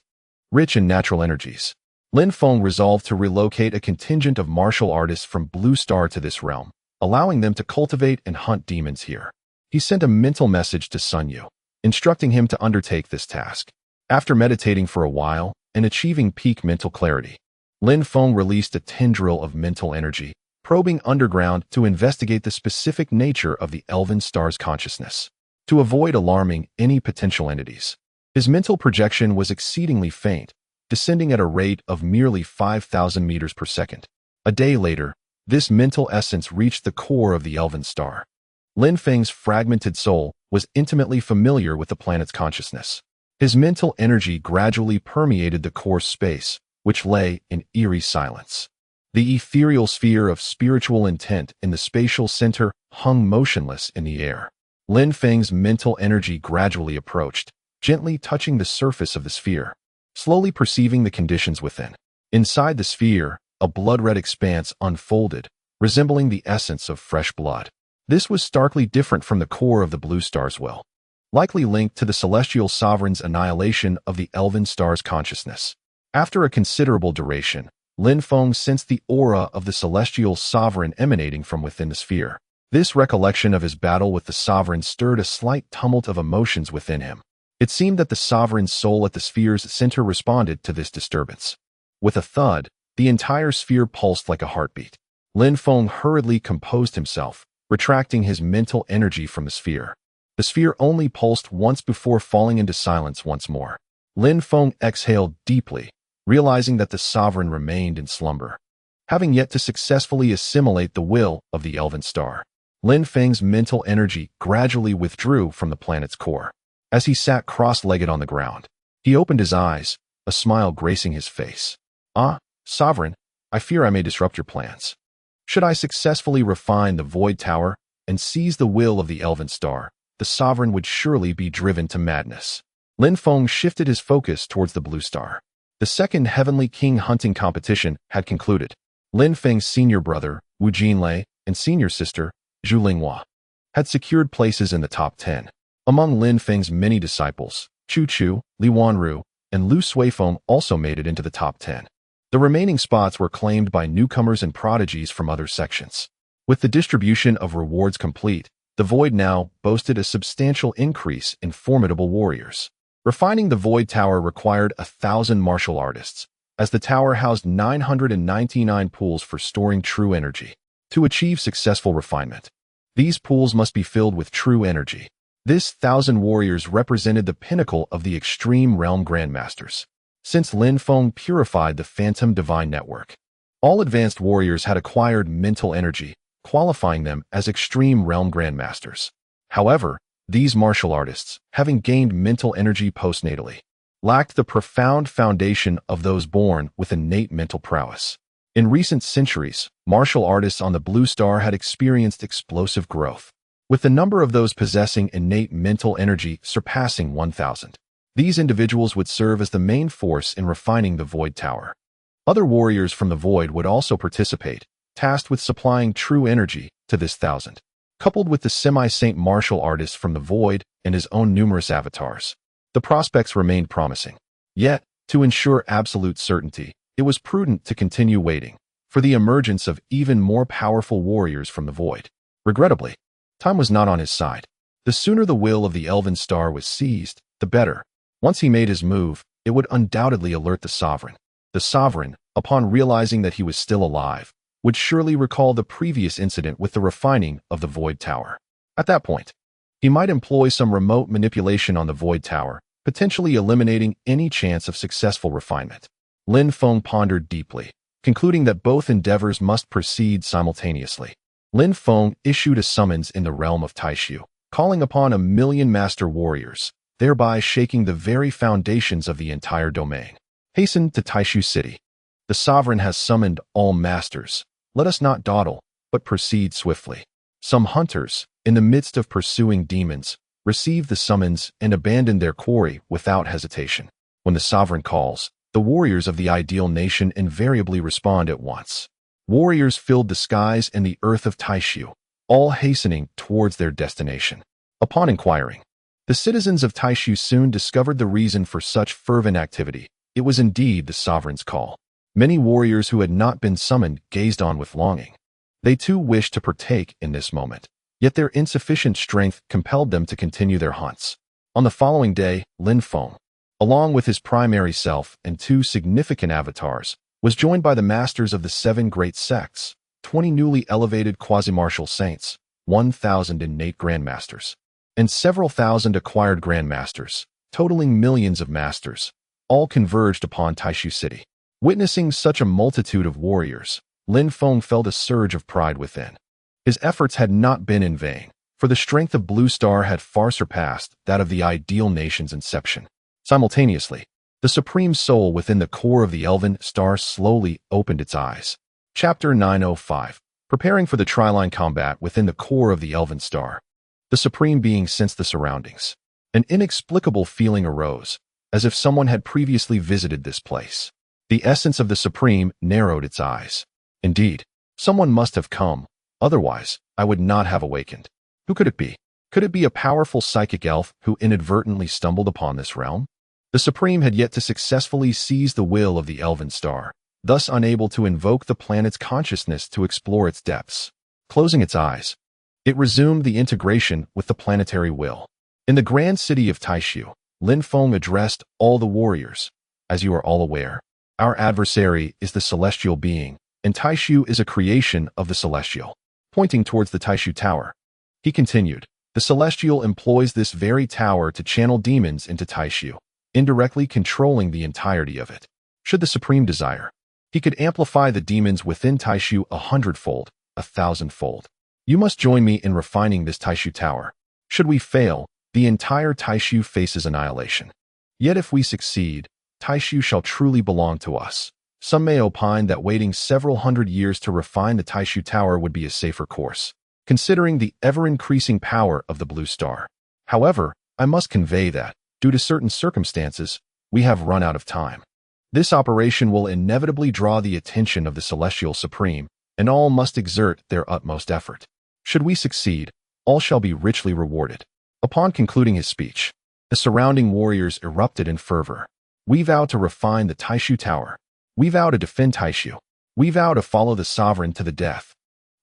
rich in natural energies. Lin Feng resolved to relocate a contingent of martial artists from Blue Star to this realm, allowing them to cultivate and hunt demons here. He sent a mental message to Sun Yu, instructing him to undertake this task. After meditating for a while and achieving peak mental clarity, Lin Feng released a tendril of mental energy, probing underground to investigate the specific nature of the elven star's consciousness, to avoid alarming any potential entities. His mental projection was exceedingly faint, descending at a rate of merely 5,000 meters per second. A day later, this mental essence reached the core of the elven star. Lin Feng's fragmented soul was intimately familiar with the planet's consciousness. His mental energy gradually permeated the core space, which lay in eerie silence. The ethereal sphere of spiritual intent in the spatial center hung motionless in the air. Lin Feng's mental energy gradually approached, gently touching the surface of the sphere, slowly perceiving the conditions within. Inside the sphere, a blood-red expanse unfolded, resembling the essence of fresh blood. This was starkly different from the core of the blue star's will, likely linked to the celestial sovereign's annihilation of the elven star's consciousness. After a considerable duration, Lin Feng sensed the aura of the celestial sovereign emanating from within the sphere. This recollection of his battle with the sovereign stirred a slight tumult of emotions within him. It seemed that the sovereign's soul at the sphere's center responded to this disturbance. With a thud, the entire sphere pulsed like a heartbeat. Lin Feng hurriedly composed himself, retracting his mental energy from the sphere. The sphere only pulsed once before falling into silence once more. Lin Feng exhaled deeply, realizing that the sovereign remained in slumber, having yet to successfully assimilate the will of the elven star. Lin Feng's mental energy gradually withdrew from the planet's core. As he sat cross-legged on the ground, he opened his eyes, a smile gracing his face. "Ah, Sovereign, I fear I may disrupt your plans. Should I successfully refine the Void Tower and seize the will of the Elven Star, the Sovereign would surely be driven to madness." Lin Feng shifted his focus towards the Blue Star. The second Heavenly King hunting competition had concluded. Lin Feng's senior brother, Wu Jinlei, and senior sister, Zhu Linghua, had secured places in the top 10. Among Lin Feng's many disciples, Chu Chu, Li Wanru, and Lu Suifeng also made it into the top 10. The remaining spots were claimed by newcomers and prodigies from other sections. With the distribution of rewards complete, the Void now boasted a substantial increase in formidable warriors. Refining the Void Tower required 1,000 martial artists, as the tower housed 999 pools for storing true energy. To achieve successful refinement, these pools must be filled with true energy. This 1,000 warriors represented the pinnacle of the extreme realm grandmasters. Since Lin Feng purified the Phantom Divine Network, all advanced warriors had acquired mental energy, qualifying them as extreme realm grandmasters. However, these martial artists, having gained mental energy postnatally, lacked the profound foundation of those born with innate mental prowess. In recent centuries, martial artists on the Blue Star had experienced explosive growth, with the number of those possessing innate mental energy surpassing 1,000. These individuals would serve as the main force in refining the Void Tower. Other warriors from the Void would also participate, tasked with supplying true energy to this 1,000. Coupled with the semi-saint martial artists from the Void and his own numerous avatars, the prospects remained promising. Yet, to ensure absolute certainty, it was prudent to continue waiting for the emergence of even more powerful warriors from the Void. Regrettably, time was not on his side. The sooner the will of the Elven Star was seized, the better. Once he made his move, it would undoubtedly alert the Sovereign. The Sovereign, upon realizing that he was still alive, would surely recall the previous incident with the refining of the Void Tower. At that point, he might employ some remote manipulation on the Void Tower, potentially eliminating any chance of successful refinement. Lin Feng pondered deeply, concluding that both endeavors must proceed simultaneously. Lin Feng issued a summons in the realm of Taishu, calling upon 1,000,000 master warriors, thereby shaking the very foundations of the entire domain. Hasten to Taishu City. The Sovereign has summoned all masters. Let us not dawdle, but proceed swiftly. Some hunters, in the midst of pursuing demons, received the summons and abandoned their quarry without hesitation. When the Sovereign calls, the warriors of the ideal nation invariably respond at once. Warriors filled the skies and the earth of Taishu, all hastening towards their destination. Upon inquiring, the citizens of Taishu soon discovered the reason for such fervent activity. It was indeed the Sovereign's call. Many warriors who had not been summoned gazed on with longing. They too wished to partake in this moment, yet their insufficient strength compelled them to continue their hunts. On the following day, Lin Feng, along with his primary self and 2 significant avatars, was joined by the masters of the 7 great sects, 20 newly elevated quasi-martial saints, 1,000 innate grandmasters, and several thousand acquired grandmasters, totaling millions of masters, all converged upon Taishu City. Witnessing such a multitude of warriors, Lin Feng felt a surge of pride within. His efforts had not been in vain, for the strength of Blue Star had far surpassed that of the ideal nation's inception. Simultaneously, the supreme soul within the core of the elven star slowly opened its eyes. Chapter 905. Preparing for the triline combat within the core of the elven star. The supreme being sensed the surroundings. An inexplicable feeling arose, as if someone had previously visited this place. The essence of the supreme narrowed its eyes. Indeed, someone must have come, otherwise I would not have awakened. Who could it be? Could it be a powerful psychic elf who inadvertently stumbled upon this realm? The supreme had yet to successfully seize the will of the elven star, thus unable to invoke the planet's consciousness to explore its depths. Closing its eyes, it resumed the integration with the planetary will. In the grand city of Taishu, Lin Feng addressed all the warriors. As you are all aware, our adversary is the celestial being, and Taishu is a creation of the celestial. Pointing towards the Taishu Tower, he continued, the celestial employs this very tower to channel demons into Taishu, indirectly controlling the entirety of it. Should the supreme desire, he could amplify the demons within Taishu 100-fold, 1,000-fold. You must join me in refining this Taishu Tower. Should we fail, the entire Taishu faces annihilation. Yet if we succeed, Taishu shall truly belong to us. Some may opine that waiting several hundred years to refine the Taishu Tower would be a safer course, considering the ever-increasing power of the Blue Star. However, I must convey that, due to certain circumstances, we have run out of time. This operation will inevitably draw the attention of the Celestial Supreme, and all must exert their utmost effort. Should we succeed, all shall be richly rewarded. Upon concluding his speech, the surrounding warriors erupted in fervor. We vow to refine the Taishu Tower. We vow to defend Taishu. We vow to follow the sovereign to the death.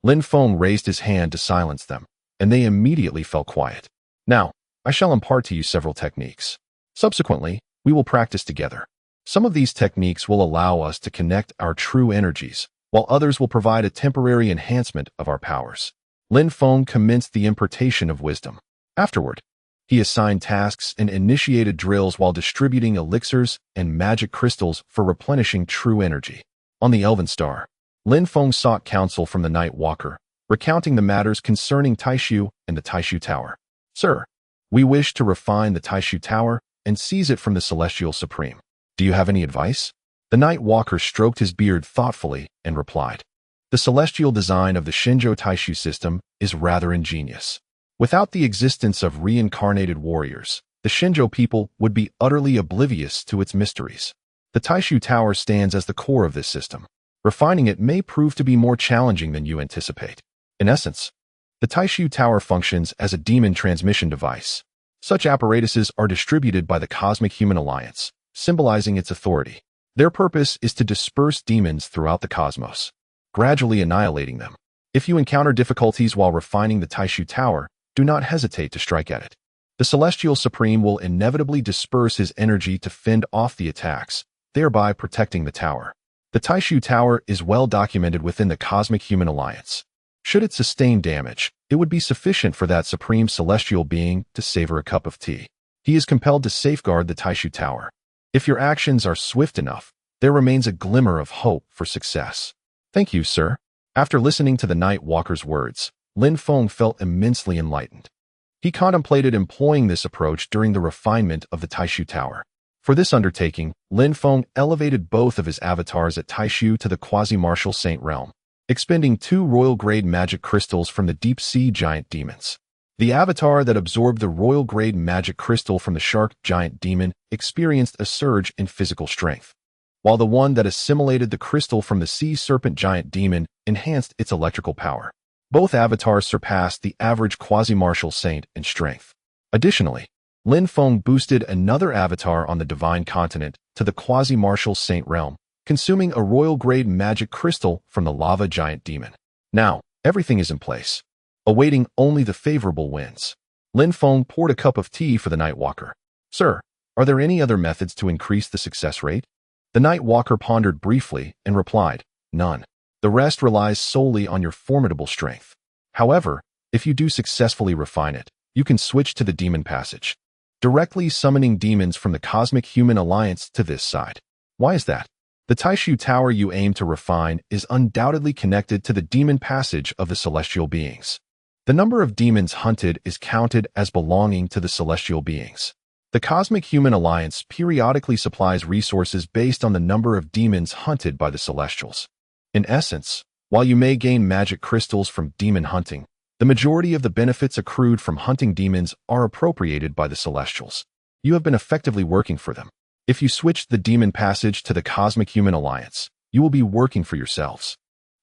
Lin Feng raised his hand to silence them, and they immediately fell quiet. Now, I shall impart to you several techniques. Subsequently, we will practice together. Some of these techniques will allow us to connect our true energies, while others will provide a temporary enhancement of our powers. Lin Feng commenced the impartation of wisdom. Afterward, he assigned tasks and initiated drills while distributing elixirs and magic crystals for replenishing true energy. On the Elven Star, Lin Feng sought counsel from the Night Walker, recounting the matters concerning Taishu and the Taishu Tower. Sir, we wish to refine the Taishu Tower and seize it from the Celestial Supreme. Do you have any advice? The Night Walker stroked his beard thoughtfully and replied, the celestial design of the Shinjo Taishu system is rather ingenious. Without the existence of reincarnated warriors, the Shinjo people would be utterly oblivious to its mysteries. The Taishu Tower stands as the core of this system. Refining it may prove to be more challenging than you anticipate. In essence, the Taishu Tower functions as a demon transmission device. Such apparatuses are distributed by the Cosmic Human Alliance, symbolizing its authority. Their purpose is to disperse demons throughout the cosmos, gradually annihilating them. If you encounter difficulties while refining the Taishu Tower, do not hesitate to strike at it. The Celestial Supreme will inevitably disperse his energy to fend off the attacks, thereby protecting the tower. The Taishu Tower is well documented within the Cosmic Human Alliance. Should it sustain damage, it would be sufficient for that supreme celestial being to savor a cup of tea. He is compelled to safeguard the Taishu Tower. If your actions are swift enough, there remains a glimmer of hope for success. Thank you, sir. After listening to the Night Walker's words, Lin Feng felt immensely enlightened. He contemplated employing this approach during the refinement of the Taishu Tower. For this undertaking, Lin Feng elevated both of his avatars at Taishu to the quasi-martial saint realm, expending 2 royal-grade magic crystals from the deep-sea giant demons. The avatar that absorbed the royal-grade magic crystal from the shark giant demon experienced a surge in physical strength, while the one that assimilated the crystal from the sea serpent giant demon enhanced its electrical power. Both avatars surpassed the average quasi-martial saint in strength. Additionally, Lin Feng boosted another avatar on the divine continent to the quasi-martial saint realm, consuming a royal-grade magic crystal from the lava giant demon. Now, everything is in place, awaiting only the favorable winds. Lin Feng poured a cup of tea for the Night Walker. Sir, are there any other methods to increase the success rate? The Night Walker pondered briefly and replied, none. The rest relies solely on your formidable strength. However, if you do successfully refine it, you can switch to the Demon Passage, directly summoning demons from the Cosmic Human Alliance to this side. Why is that? The Taishu Tower you aim to refine is undoubtedly connected to the Demon Passage of the celestial beings. The number of demons hunted is counted as belonging to the celestial beings. The Cosmic Human Alliance periodically supplies resources based on the number of demons hunted by the Celestials. In essence, while you may gain magic crystals from demon hunting, the majority of the benefits accrued from hunting demons are appropriated by the Celestials. You have been effectively working for them. If you switch the demon passage to the Cosmic Human Alliance, you will be working for yourselves.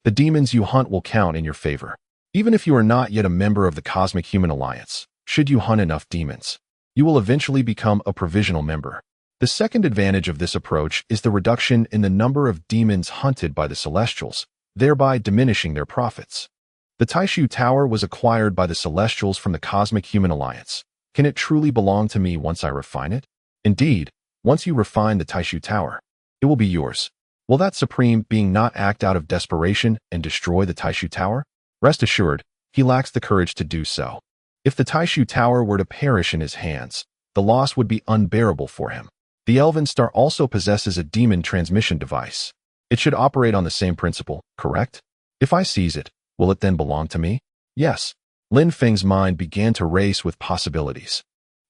The demons you hunt will count in your favor. Even if you are not yet a member of the Cosmic Human Alliance, should you hunt enough demons, you will eventually become a provisional member. The second advantage of this approach is the reduction in the number of demons hunted by the Celestials, thereby diminishing their profits. The Taishu Tower was acquired by the Celestials from the Cosmic Human Alliance. Can it truly belong to me once I refine it? Indeed, once you refine the Taishu Tower, it will be yours. Will that Supreme Being not act out of desperation and destroy the Taishu Tower? Rest assured, he lacks the courage to do so. If the Taishu Tower were to perish in his hands, the loss would be unbearable for him. The Elven Star also possesses a demon transmission device. It should operate on the same principle, correct? If I seize it, will it then belong to me? Yes. Lin Feng's mind began to race with possibilities.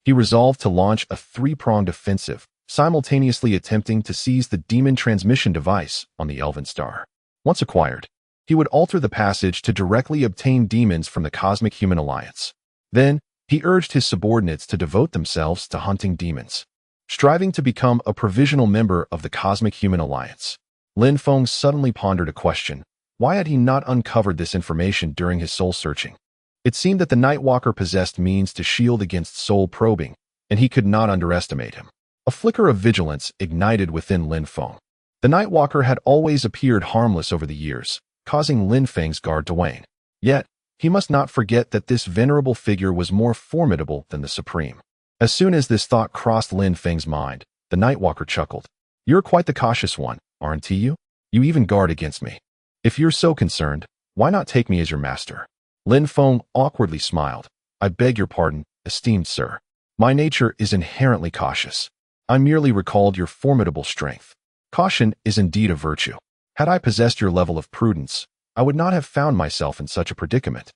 He resolved to launch a three-pronged offensive, simultaneously attempting to seize the demon transmission device on the Elven Star. Once acquired, he would alter the passage to directly obtain demons from the Cosmic Human Alliance. Then, he urged his subordinates to devote themselves to hunting demons. Striving to become a provisional member of the Cosmic Human Alliance, Lin Feng suddenly pondered a question. Why had he not uncovered this information during his soul searching? It seemed that the Nightwalker possessed means to shield against soul probing, and he could not underestimate him. A flicker of vigilance ignited within Lin Feng. The Nightwalker had always appeared harmless over the years, causing Lin Feng's guard to wane. Yet, he must not forget that this venerable figure was more formidable than the Supreme. As soon as this thought crossed Lin Feng's mind, the Nightwalker chuckled. You're quite the cautious one, aren't you? You even guard against me. If you're so concerned, why not take me as your master? Lin Feng awkwardly smiled. I beg your pardon, esteemed sir. My nature is inherently cautious. I merely recalled your formidable strength. Caution is indeed a virtue. Had I possessed your level of prudence, I would not have found myself in such a predicament.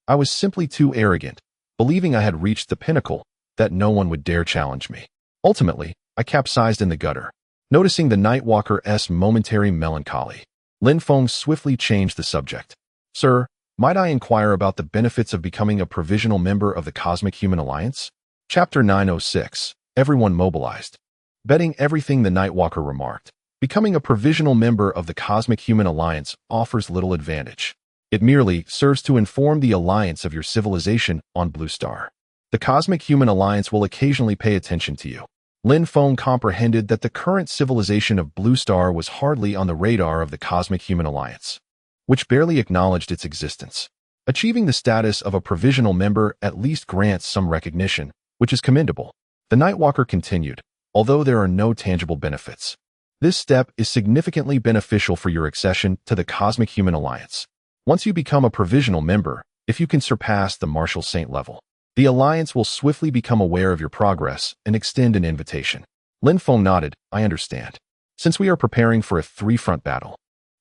I was simply too arrogant, believing I had reached the pinnacle, that no one would dare challenge me. Ultimately, I capsized in the gutter. Noticing the Nightwalker's momentary melancholy, Lin Feng swiftly changed the subject. Sir, might I inquire about the benefits of becoming a provisional member of the Cosmic Human Alliance? Chapter 906. Everyone mobilized. Betting everything, the Nightwalker remarked. Becoming a provisional member of the Cosmic Human Alliance offers little advantage. It merely serves to inform the Alliance of your civilization on Blue Star. The Cosmic Human Alliance will occasionally pay attention to you. Lin Feng comprehended that the current civilization of Blue Star was hardly on the radar of the Cosmic Human Alliance, which barely acknowledged its existence. Achieving the status of a provisional member at least grants some recognition, which is commendable. The Nightwalker continued, although there are no tangible benefits. This step is significantly beneficial for your accession to the Cosmic Human Alliance. Once you become a provisional member, if you can surpass the Martial Saint level, the Alliance will swiftly become aware of your progress and extend an invitation. Lin Feng nodded. I understand. Since we are preparing for a three-front battle,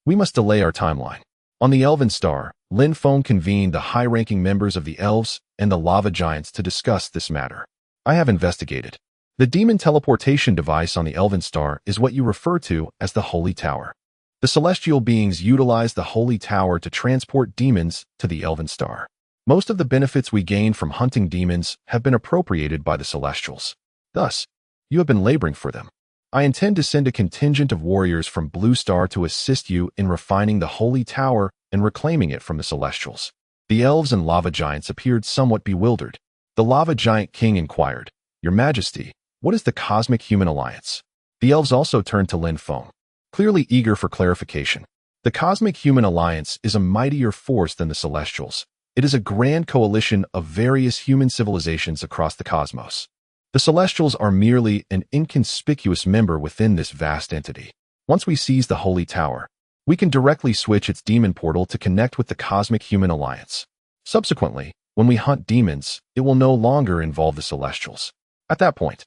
we must delay our timeline. On the Elven Star, Lin Feng convened the high-ranking members of the Elves and the Lava Giants to discuss this matter. I have investigated. The demon teleportation device on the Elven Star is what you refer to as the Holy Tower. The celestial beings utilize the Holy Tower to transport demons to the Elven Star. Most of the benefits we gain from hunting demons have been appropriated by the Celestials. Thus, you have been laboring for them. I intend to send a contingent of warriors from Blue Star to assist you in refining the Holy Tower and reclaiming it from the Celestials. The Elves and Lava Giants appeared somewhat bewildered. The Lava Giant King inquired, Your Majesty, what is the Cosmic Human Alliance? The Elves also turned to Lin Feng, clearly eager for clarification. The Cosmic Human Alliance is a mightier force than the Celestials. It is a grand coalition of various human civilizations across the cosmos. The Celestials are merely an inconspicuous member within this vast entity. Once we seize the Holy Tower, we can directly switch its demon portal to connect with the Cosmic Human Alliance. Subsequently, when we hunt demons, it will no longer involve the Celestials. At that point,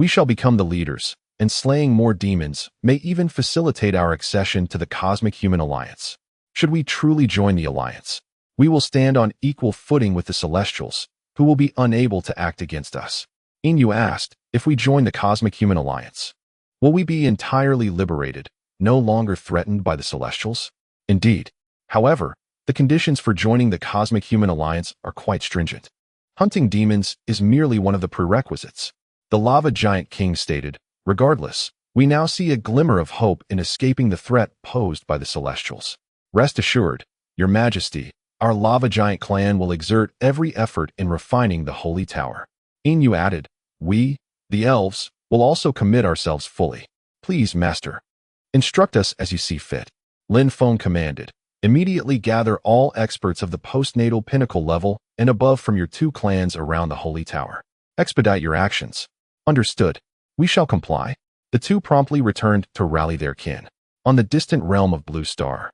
we shall become the leaders, and slaying more demons may even facilitate our accession to the Cosmic Human Alliance. Should we truly join the Alliance, We will stand on equal footing with the Celestials, who will be unable to act against us. Inu asked, if we join the Cosmic Human Alliance, will we be entirely liberated, no longer threatened by the Celestials? Indeed. However, the conditions for joining the Cosmic Human Alliance are quite stringent. Hunting demons is merely one of the prerequisites. The Lava Giant King stated, regardless, we now see a glimmer of hope in escaping the threat posed by the Celestials. Rest assured, Your Majesty, our Lava Giant clan will exert every effort in refining the Holy Tower. Inu added, we, the elves, will also commit ourselves fully. Please, Master, instruct us as you see fit. Lin Feng commanded, immediately gather all experts of the postnatal pinnacle level and above from your 2 clans around the Holy Tower. Expedite your actions. Understood. We shall comply. The 2 promptly returned to rally their kin. On the distant realm of Blue Star,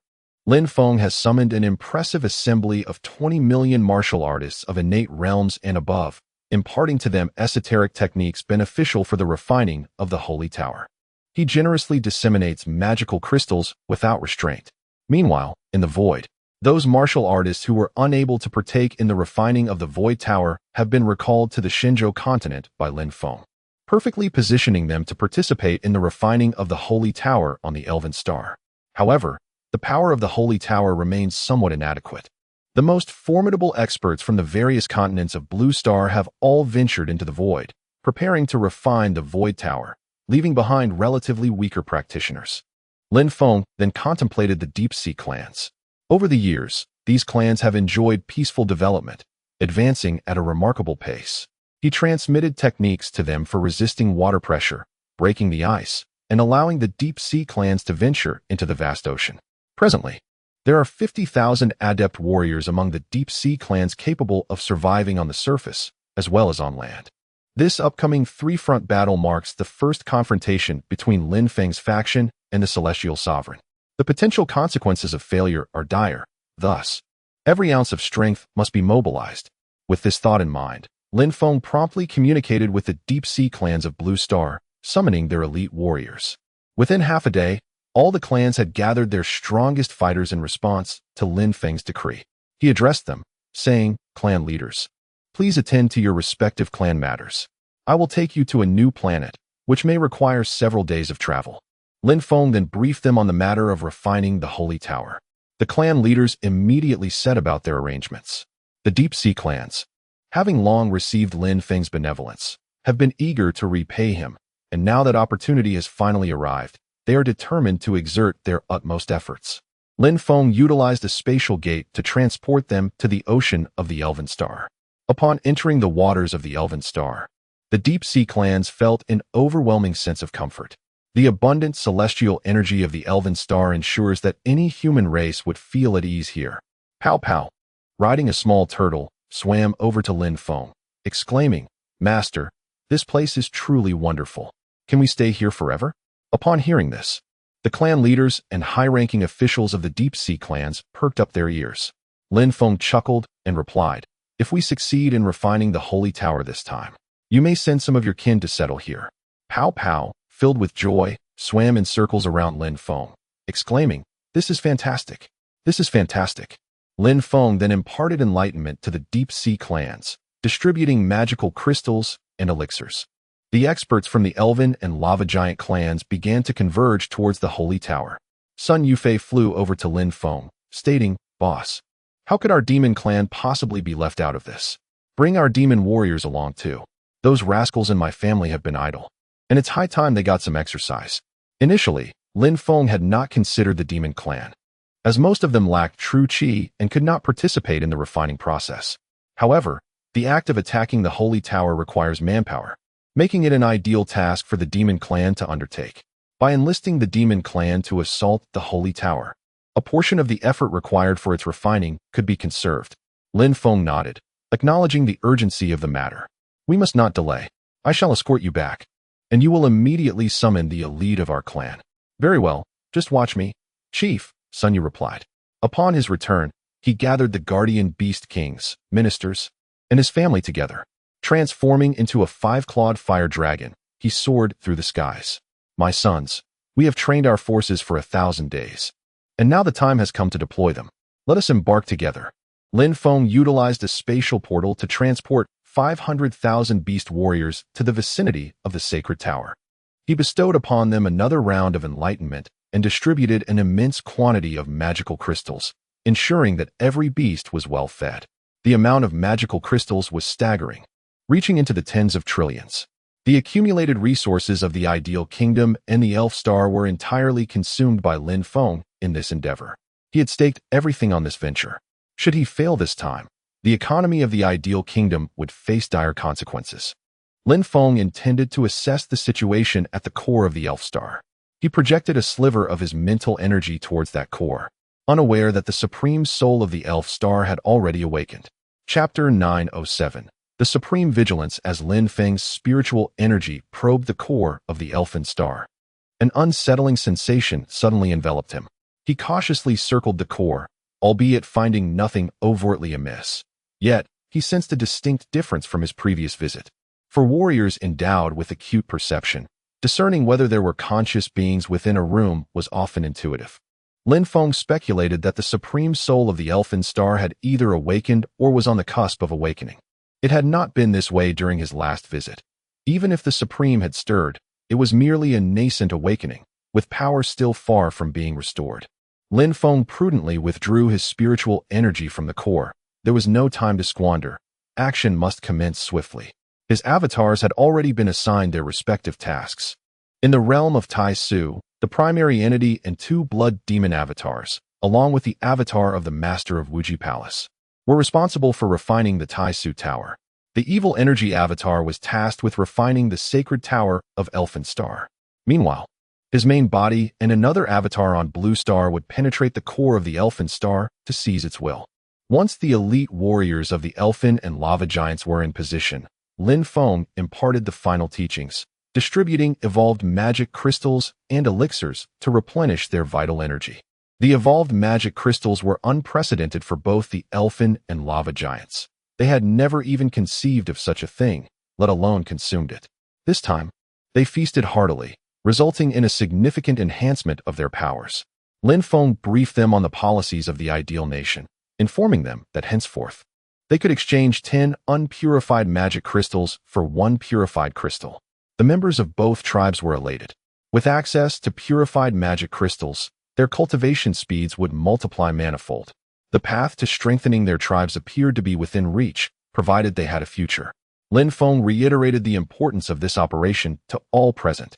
Lin Feng has summoned an impressive assembly of 20 million martial artists of innate realms and above, imparting to them esoteric techniques beneficial for the refining of the Holy Tower. He generously disseminates magical crystals without restraint. Meanwhile, in the Void, those martial artists who were unable to partake in the refining of the Void Tower have been recalled to the Shenzhou continent by Lin Feng, perfectly positioning them to participate in the refining of the Holy Tower on the Elven Star. However, the power of the Holy Tower remains somewhat inadequate. The most formidable experts from the various continents of Blue Star have all ventured into the Void, preparing to refine the Void Tower, leaving behind relatively weaker practitioners. Lin Feng then contemplated the Deep Sea clans. Over the years, these clans have enjoyed peaceful development, advancing at a remarkable pace. He transmitted techniques to them for resisting water pressure, breaking the ice, and allowing the Deep Sea clans to venture into the vast ocean. Presently, there are 50,000 adept warriors among the Deep Sea clans capable of surviving on the surface, as well as on land. This upcoming 3-front battle marks the first confrontation between Lin Feng's faction and the Celestial Sovereign. The potential consequences of failure are dire, thus, every ounce of strength must be mobilized. With this thought in mind, Lin Feng promptly communicated with the Deep Sea clans of Blue Star, summoning their elite warriors. Within half a day, all the clans had gathered their strongest fighters in response to Lin Feng's decree. He addressed them, saying, clan leaders, please attend to your respective clan matters. I will take you to a new planet, which may require several days of travel. Lin Feng then briefed them on the matter of refining the Holy Tower. The clan leaders immediately set about their arrangements. The Deep Sea clans, having long received Lin Feng's benevolence, have been eager to repay him, and now that opportunity has finally arrived, they are determined to exert their utmost efforts. Lin Feng utilized a spatial gate to transport them to the ocean of the Elven Star. Upon entering the waters of the Elven Star, the Deep Sea clans felt an overwhelming sense of comfort. The abundant celestial energy of the Elven Star ensures that any human race would feel at ease here. Pow Pow, riding a small turtle, swam over to Lin Feng, exclaiming, Master, this place is truly wonderful. Can we stay here forever? Upon hearing this, the clan leaders and high-ranking officials of the Deep Sea clans perked up their ears. Lin Feng chuckled and replied, if we succeed in refining the Holy Tower this time, you may send some of your kin to settle here. Pow Pow, filled with joy, swam in circles around Lin Feng, exclaiming, this is fantastic. This is fantastic. Lin Feng then imparted enlightenment to the Deep Sea clans, distributing magical crystals and elixirs. The experts from the Elven and Lava Giant clans began to converge towards the Holy Tower. Sun Yufei flew over to Lin Feng, stating, Boss, how could our demon clan possibly be left out of this? Bring our demon warriors along too. Those rascals in my family have been idle, and it's high time they got some exercise. Initially, Lin Feng had not considered the demon clan, as most of them lacked true qi and could not participate in the refining process. However, the act of attacking the Holy Tower requires manpower, making it an ideal task for the demon clan to undertake. By enlisting the demon clan to assault the Holy Tower, a portion of the effort required for its refining could be conserved. Lin Feng nodded, acknowledging the urgency of the matter. We must not delay. I shall escort you back, and you will immediately summon the elite of our clan. Very well, just watch me, Chief, Sun Yu replied. Upon his return, he gathered the guardian beast kings, ministers, and his family together. Transforming into a 5-clawed fire dragon, he soared through the skies. My sons, we have trained our forces for 1,000 days, and now the time has come to deploy them. Let us embark together. Lin Feng utilized a spatial portal to transport 500,000 beast warriors to the vicinity of the sacred tower. He bestowed upon them another round of enlightenment and distributed an immense quantity of magical crystals, ensuring that every beast was well fed. The amount of magical crystals was staggering, reaching into the tens of trillions. The accumulated resources of the Ideal Kingdom and the Elf Star were entirely consumed by Lin Feng in this endeavor. He had staked everything on this venture. Should he fail this time, the economy of the Ideal Kingdom would face dire consequences. Lin Feng intended to assess the situation at the core of the Elf Star. He projected a sliver of his mental energy towards that core, unaware that the supreme soul of the Elf Star had already awakened. Chapter 907. The Supreme Vigilance. As Lin Feng's spiritual energy probed the core of the Elfin Star, an unsettling sensation suddenly enveloped him. He cautiously circled the core, albeit finding nothing overtly amiss. Yet, he sensed a distinct difference from his previous visit. For warriors endowed with acute perception, discerning whether there were conscious beings within a room was often intuitive. Lin Feng speculated that the supreme soul of the Elfin Star had either awakened or was on the cusp of awakening. It had not been this way during his last visit. Even if the Supreme had stirred, it was merely a nascent awakening, with power still far from being restored. Lin Feng prudently withdrew his spiritual energy from the core. There was no time to squander. Action must commence swiftly. His avatars had already been assigned their respective tasks. In the realm of Tai Su, the primary entity and two blood demon avatars, along with the avatar of the Master of Wuji Palace, were responsible for refining the Tai Su Tower. The evil energy avatar was tasked with refining the sacred tower of Elfin Star. Meanwhile, his main body and another avatar on Blue Star would penetrate the core of the Elfin Star to seize its will. Once the elite warriors of the Elfin and Lava Giants were in position, Lin Feng imparted the final teachings, distributing evolved magic crystals and elixirs to replenish their vital energy. The evolved magic crystals were unprecedented for both the Elfin and Lava Giants. They had never even conceived of such a thing, let alone consumed it. This time, they feasted heartily, resulting in a significant enhancement of their powers. Lin Feng briefed them on the policies of the Ideal Nation, informing them that henceforth, they could exchange 10 unpurified magic crystals for 1 purified crystal. The members of both tribes were elated. With access to purified magic crystals, their cultivation speeds would multiply manifold. The path to strengthening their tribes appeared to be within reach, provided they had a future. Lin Feng reiterated the importance of this operation to all present,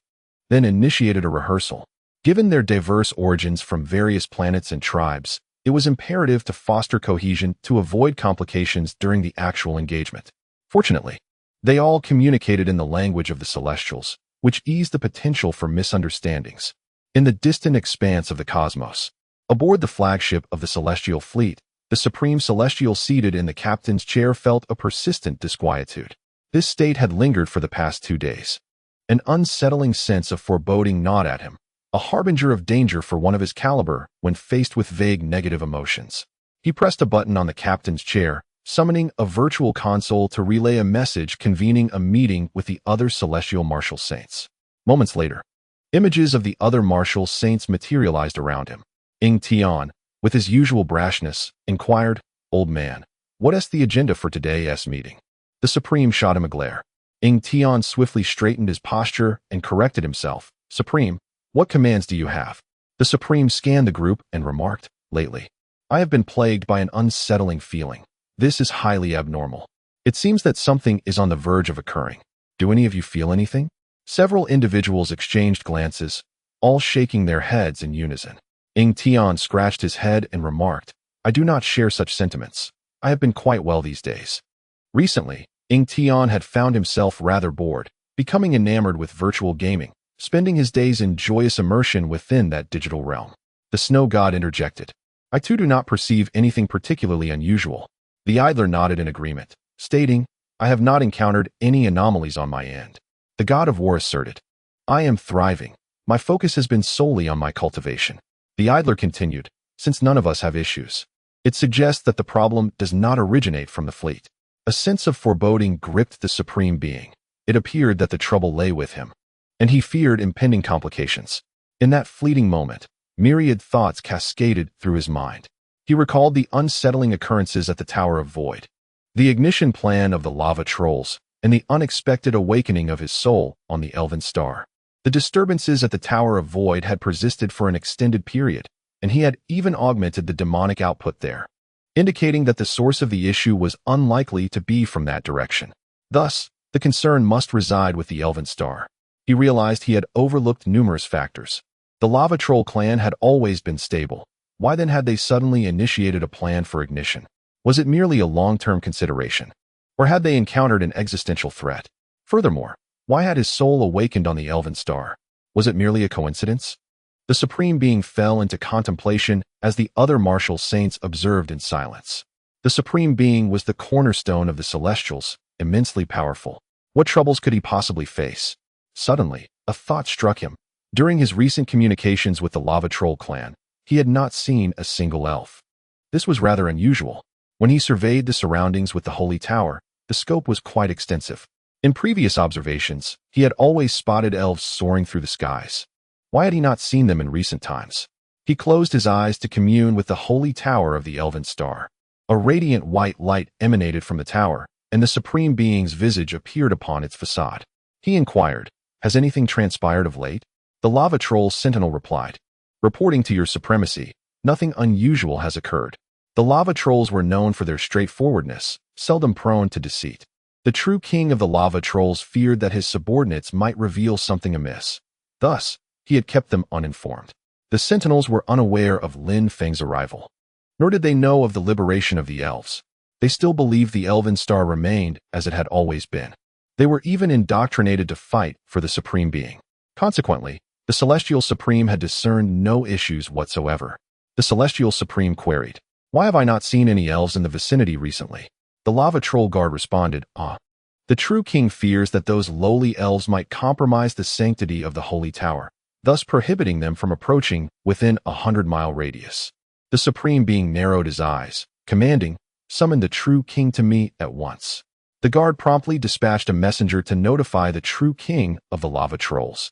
then initiated a rehearsal. Given their diverse origins from various planets and tribes, it was imperative to foster cohesion to avoid complications during the actual engagement. Fortunately, they all communicated in the language of the Celestials, which eased the potential for misunderstandings. In the distant expanse of the cosmos, aboard the flagship of the Celestial Fleet, the Supreme Celestial seated in the captain's chair felt a persistent disquietude. This state had lingered for the past 2 days. An unsettling sense of foreboding gnawed at him, a harbinger of danger for one of his caliber when faced with vague negative emotions. He pressed a button on the captain's chair, summoning a virtual console to relay a message convening a meeting with the other Celestial Martial Saints. Moments later, images of the other Martial Saints materialized around him. Ying Tian, with his usual brashness, inquired, "Old man, what is the agenda for today's meeting?" The Supreme shot him a glare. Ying Tian swiftly straightened his posture and corrected himself. "Supreme, what commands do you have?" The Supreme scanned the group and remarked, "Lately, I have been plagued by an unsettling feeling. This is highly abnormal. It seems that something is on the verge of occurring. Do any of you feel anything?" Several individuals exchanged glances, all shaking their heads in unison. Ying Tian scratched his head and remarked, "I do not share such sentiments. I have been quite well these days." Recently, Ying Tian had found himself rather bored, becoming enamored with virtual gaming, spending his days in joyous immersion within that digital realm. The Snow God interjected, "I too do not perceive anything particularly unusual." The Idler nodded in agreement, stating, "I have not encountered any anomalies on my end." The God of War asserted, "I am thriving. My focus has been solely on my cultivation." The Idler continued, "Since none of us have issues, it suggests that the problem does not originate from the fleet." A sense of foreboding gripped the Supreme Being. It appeared that the trouble lay with him, and he feared impending complications. In that fleeting moment, myriad thoughts cascaded through his mind. He recalled the unsettling occurrences at the Tower of Void, the ignition plan of the lava trolls, and the unexpected awakening of his soul on the Elven Star. The disturbances at the Tower of Void had persisted for an extended period, and he had even augmented the demonic output there, indicating that the source of the issue was unlikely to be from that direction. Thus, the concern must reside with the Elven Star. He realized he had overlooked numerous factors. The Lava Troll clan had always been stable. Why then had they suddenly initiated a plan for ignition? Was it merely a long-term consideration? Or had they encountered an existential threat? Furthermore, why had his soul awakened on the Elven Star? Was it merely a coincidence? The Supreme Being fell into contemplation as the other martial saints observed in silence. The Supreme Being was the cornerstone of the Celestials, immensely powerful. What troubles could he possibly face? Suddenly, a thought struck him. During his recent communications with the Lava Troll clan, he had not seen a single elf. This was rather unusual. When he surveyed the surroundings with the Holy Tower, the scope was quite extensive. In previous observations, he had always spotted elves soaring through the skies. Why had he not seen them in recent times? He closed his eyes to commune with the Holy Tower of the Elven Star. A radiant white light emanated from the tower, and the Supreme Being's visage appeared upon its facade. He inquired, "Has anything transpired of late?" The Lava Troll's sentinel replied, "Reporting to your supremacy, nothing unusual has occurred." The Lava Trolls were known for their straightforwardness, seldom prone to deceit. The true king of the Lava Trolls feared that his subordinates might reveal something amiss. Thus, he had kept them uninformed. The sentinels were unaware of Lin Feng's arrival, nor did they know of the liberation of the elves. They still believed the Elven Star remained as it had always been. They were even indoctrinated to fight for the Supreme Being. Consequently, the Celestial Supreme had discerned no issues whatsoever. The Celestial Supreme queried, "Why have I not seen any elves in the vicinity recently?" The Lava Troll guard responded, The true king fears that those lowly elves might compromise the sanctity of the Holy Tower, thus prohibiting them from approaching within a 100-mile radius." The Supreme Being narrowed his eyes, commanding, "Summon the true king to me at once." The guard promptly dispatched a messenger to notify the true king of the Lava Trolls.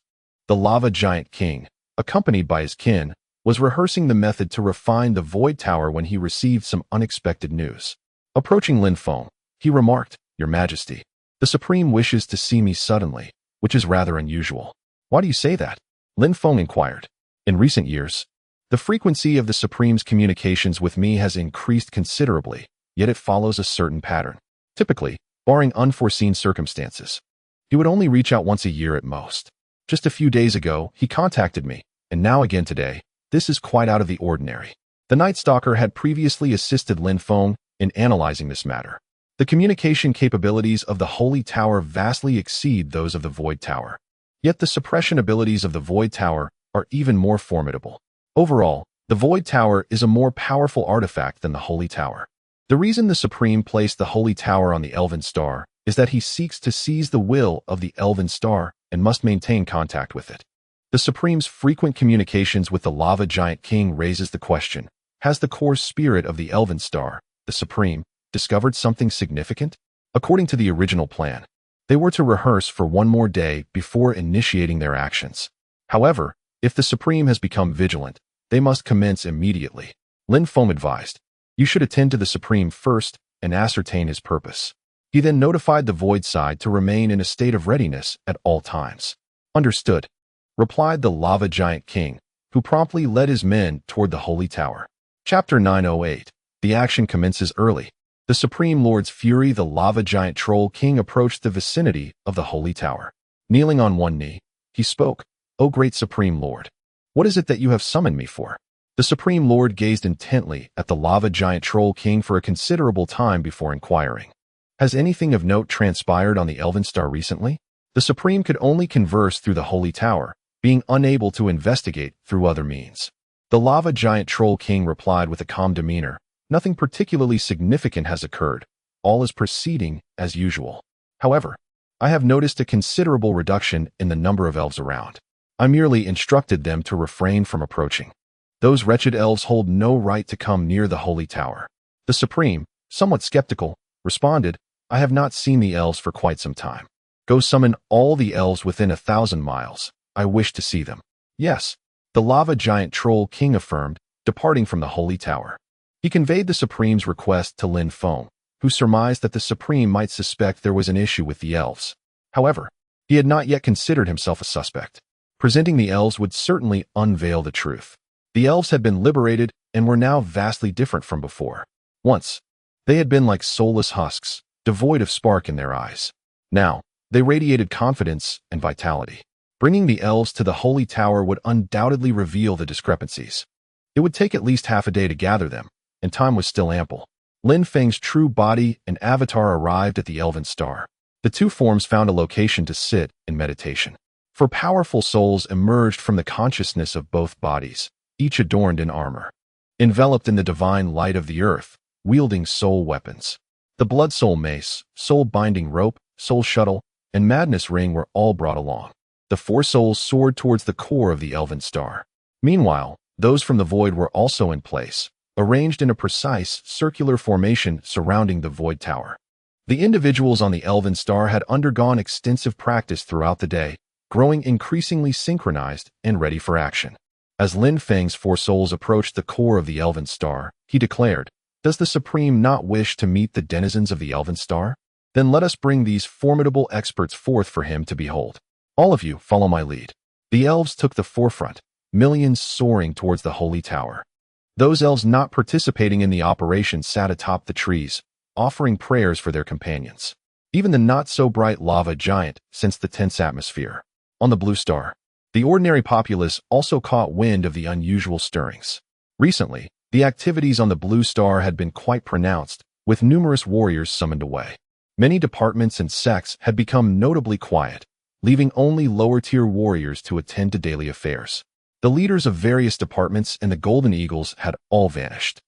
The Lava Giant King, accompanied by his kin, was rehearsing the method to refine the Void Tower when he received some unexpected news. Approaching Lin Feng, he remarked, "Your Majesty, the Supreme wishes to see me suddenly, which is rather unusual." "Why do you say that?" Lin Feng inquired. "In recent years, the frequency of the Supreme's communications with me has increased considerably, yet it follows a certain pattern. Typically, barring unforeseen circumstances, he would only reach out once a year at most. Just a few days ago, he contacted me, and now again today. This is quite out of the ordinary." The Night Stalker had previously assisted Lin Feng in analyzing this matter. The communication capabilities of the Holy Tower vastly exceed those of the Void Tower. Yet the suppression abilities of the Void Tower are even more formidable. Overall, the Void Tower is a more powerful artifact than the Holy Tower. The reason the Supreme placed the Holy Tower on the Elven Star is that he seeks to seize the will of the Elven Star and must maintain contact with it. The Supreme's frequent communications with the Lava Giant King raises the question, has the core spirit of the Elven Star, the Supreme, discovered something significant? According to the original plan, they were to rehearse for one more day before initiating their actions. However, if the Supreme has become vigilant, they must commence immediately. Lin Feng advised, "You should attend to the Supreme first and ascertain his purpose." He then notified the Void side to remain in a state of readiness at all times. "Understood," replied the Lava Giant King, who promptly led his men toward the Holy Tower. Chapter 908. The action commences early. The Supreme Lord's fury, the Lava Giant Troll King, approached the vicinity of the Holy Tower. Kneeling on one knee, he spoke, "O great Supreme Lord, what is it that you have summoned me for?" The Supreme Lord gazed intently at the Lava Giant Troll King for a considerable time before inquiring, "Has anything of note transpired on the Elven Star recently?" The Supreme could only converse through the Holy Tower, being unable to investigate through other means. The Lava Giant Troll King replied with a calm demeanor, "Nothing particularly significant has occurred. All is proceeding as usual. However, I have noticed a considerable reduction in the number of elves around. I merely instructed them to refrain from approaching. Those wretched elves hold no right to come near the Holy Tower." The Supreme, somewhat skeptical, responded, "I have not seen the elves for quite some time. Go summon all the elves within 1,000 miles. I wish to see them." "Yes," the Lava Giant Troll King affirmed, departing from the Holy Tower. He conveyed the Supreme's request to Lin Feng, who surmised that the Supreme might suspect there was an issue with the elves. However, he had not yet considered himself a suspect. Presenting the elves would certainly unveil the truth. The elves had been liberated and were now vastly different from before. Once, they had been like soulless husks, devoid of spark in their eyes. Now, they radiated confidence and vitality. Bringing the elves to the Holy Tower would undoubtedly reveal the discrepancies. It would take at least half a day to gather them, and time was still ample. Lin Feng's true body and avatar arrived at the Elven Star. The two forms found a location to sit in meditation. For powerful souls emerged from the consciousness of both bodies, each adorned in armor. Enveloped in the divine light of the earth, wielding soul weapons. The Blood Soul Mace, Soul Binding Rope, Soul Shuttle, and Madness Ring were all brought along. The four souls soared towards the core of the Elven Star. Meanwhile, those from the Void were also in place, arranged in a precise, circular formation surrounding the Void Tower. The individuals on the Elven Star had undergone extensive practice throughout the day, growing increasingly synchronized and ready for action. As Lin Feng's four souls approached the core of the Elven Star, he declared, "Does the Supreme not wish to meet the denizens of the Elven Star? Then let us bring these formidable experts forth for him to behold. All of you, follow my lead." The elves took the forefront, millions soaring towards the Holy Tower. Those elves not participating in the operation sat atop the trees, offering prayers for their companions. Even the not-so-bright lava giant sensed the tense atmosphere. On the Blue Star, the ordinary populace also caught wind of the unusual stirrings. Recently, the activities on the Blue Star had been quite pronounced, with numerous warriors summoned away. Many departments and sects had become notably quiet, leaving only lower-tier warriors to attend to daily affairs. The leaders of various departments and the Golden Eagles had all vanished.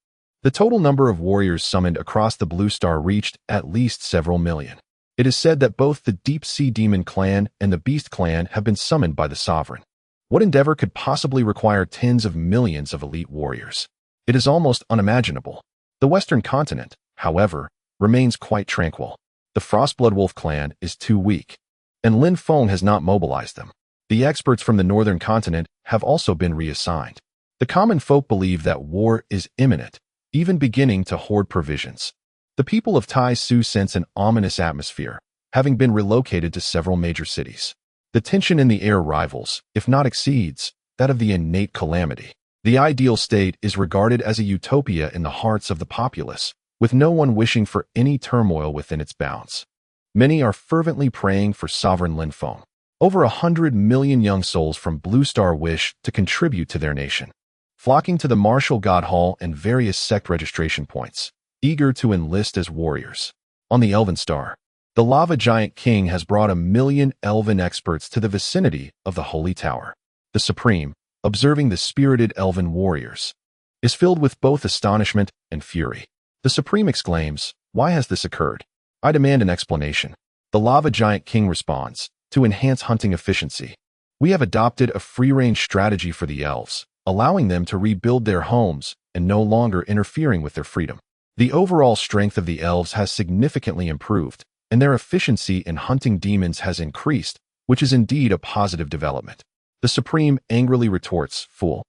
The total number of warriors summoned across the Blue Star reached at least several million. It is said that both the Deep Sea Demon Clan and the Beast Clan have been summoned by the Sovereign. What endeavor could possibly require tens of millions of elite warriors? It is almost unimaginable. The Western continent, however, remains quite tranquil. The Frostblood Wolf Clan is too weak, and Lin Feng has not mobilized them. The experts from the Northern continent have also been reassigned. The common folk believe that war is imminent, even beginning to hoard provisions. The people of Tai Su sense an ominous atmosphere, having been relocated to several major cities. The tension in the air rivals, if not exceeds, that of the innate calamity. The ideal state is regarded as a utopia in the hearts of the populace, with no one wishing for any turmoil within its bounds. Many are fervently praying for Sovereign Lin Feng. Over 100 million young souls from Blue Star wish to contribute to their nation, flocking to the Martial God Hall and various sect registration points, eager to enlist as warriors. On the Elven Star, the Lava Giant King has brought 1 million elven experts to the vicinity of the Holy Tower. The Supreme, observing the spirited elven warriors, is filled with both astonishment and fury. The Supreme exclaims, "Why has this occurred? I demand an explanation." The Lava Giant King responds, "To enhance hunting efficiency, we have adopted a free-range strategy for the elves, allowing them to rebuild their homes and no longer interfering with their freedom. The overall strength of the elves has significantly improved, and their efficiency in hunting demons has increased, which is indeed a positive development." The Supreme angrily retorts, "Fool!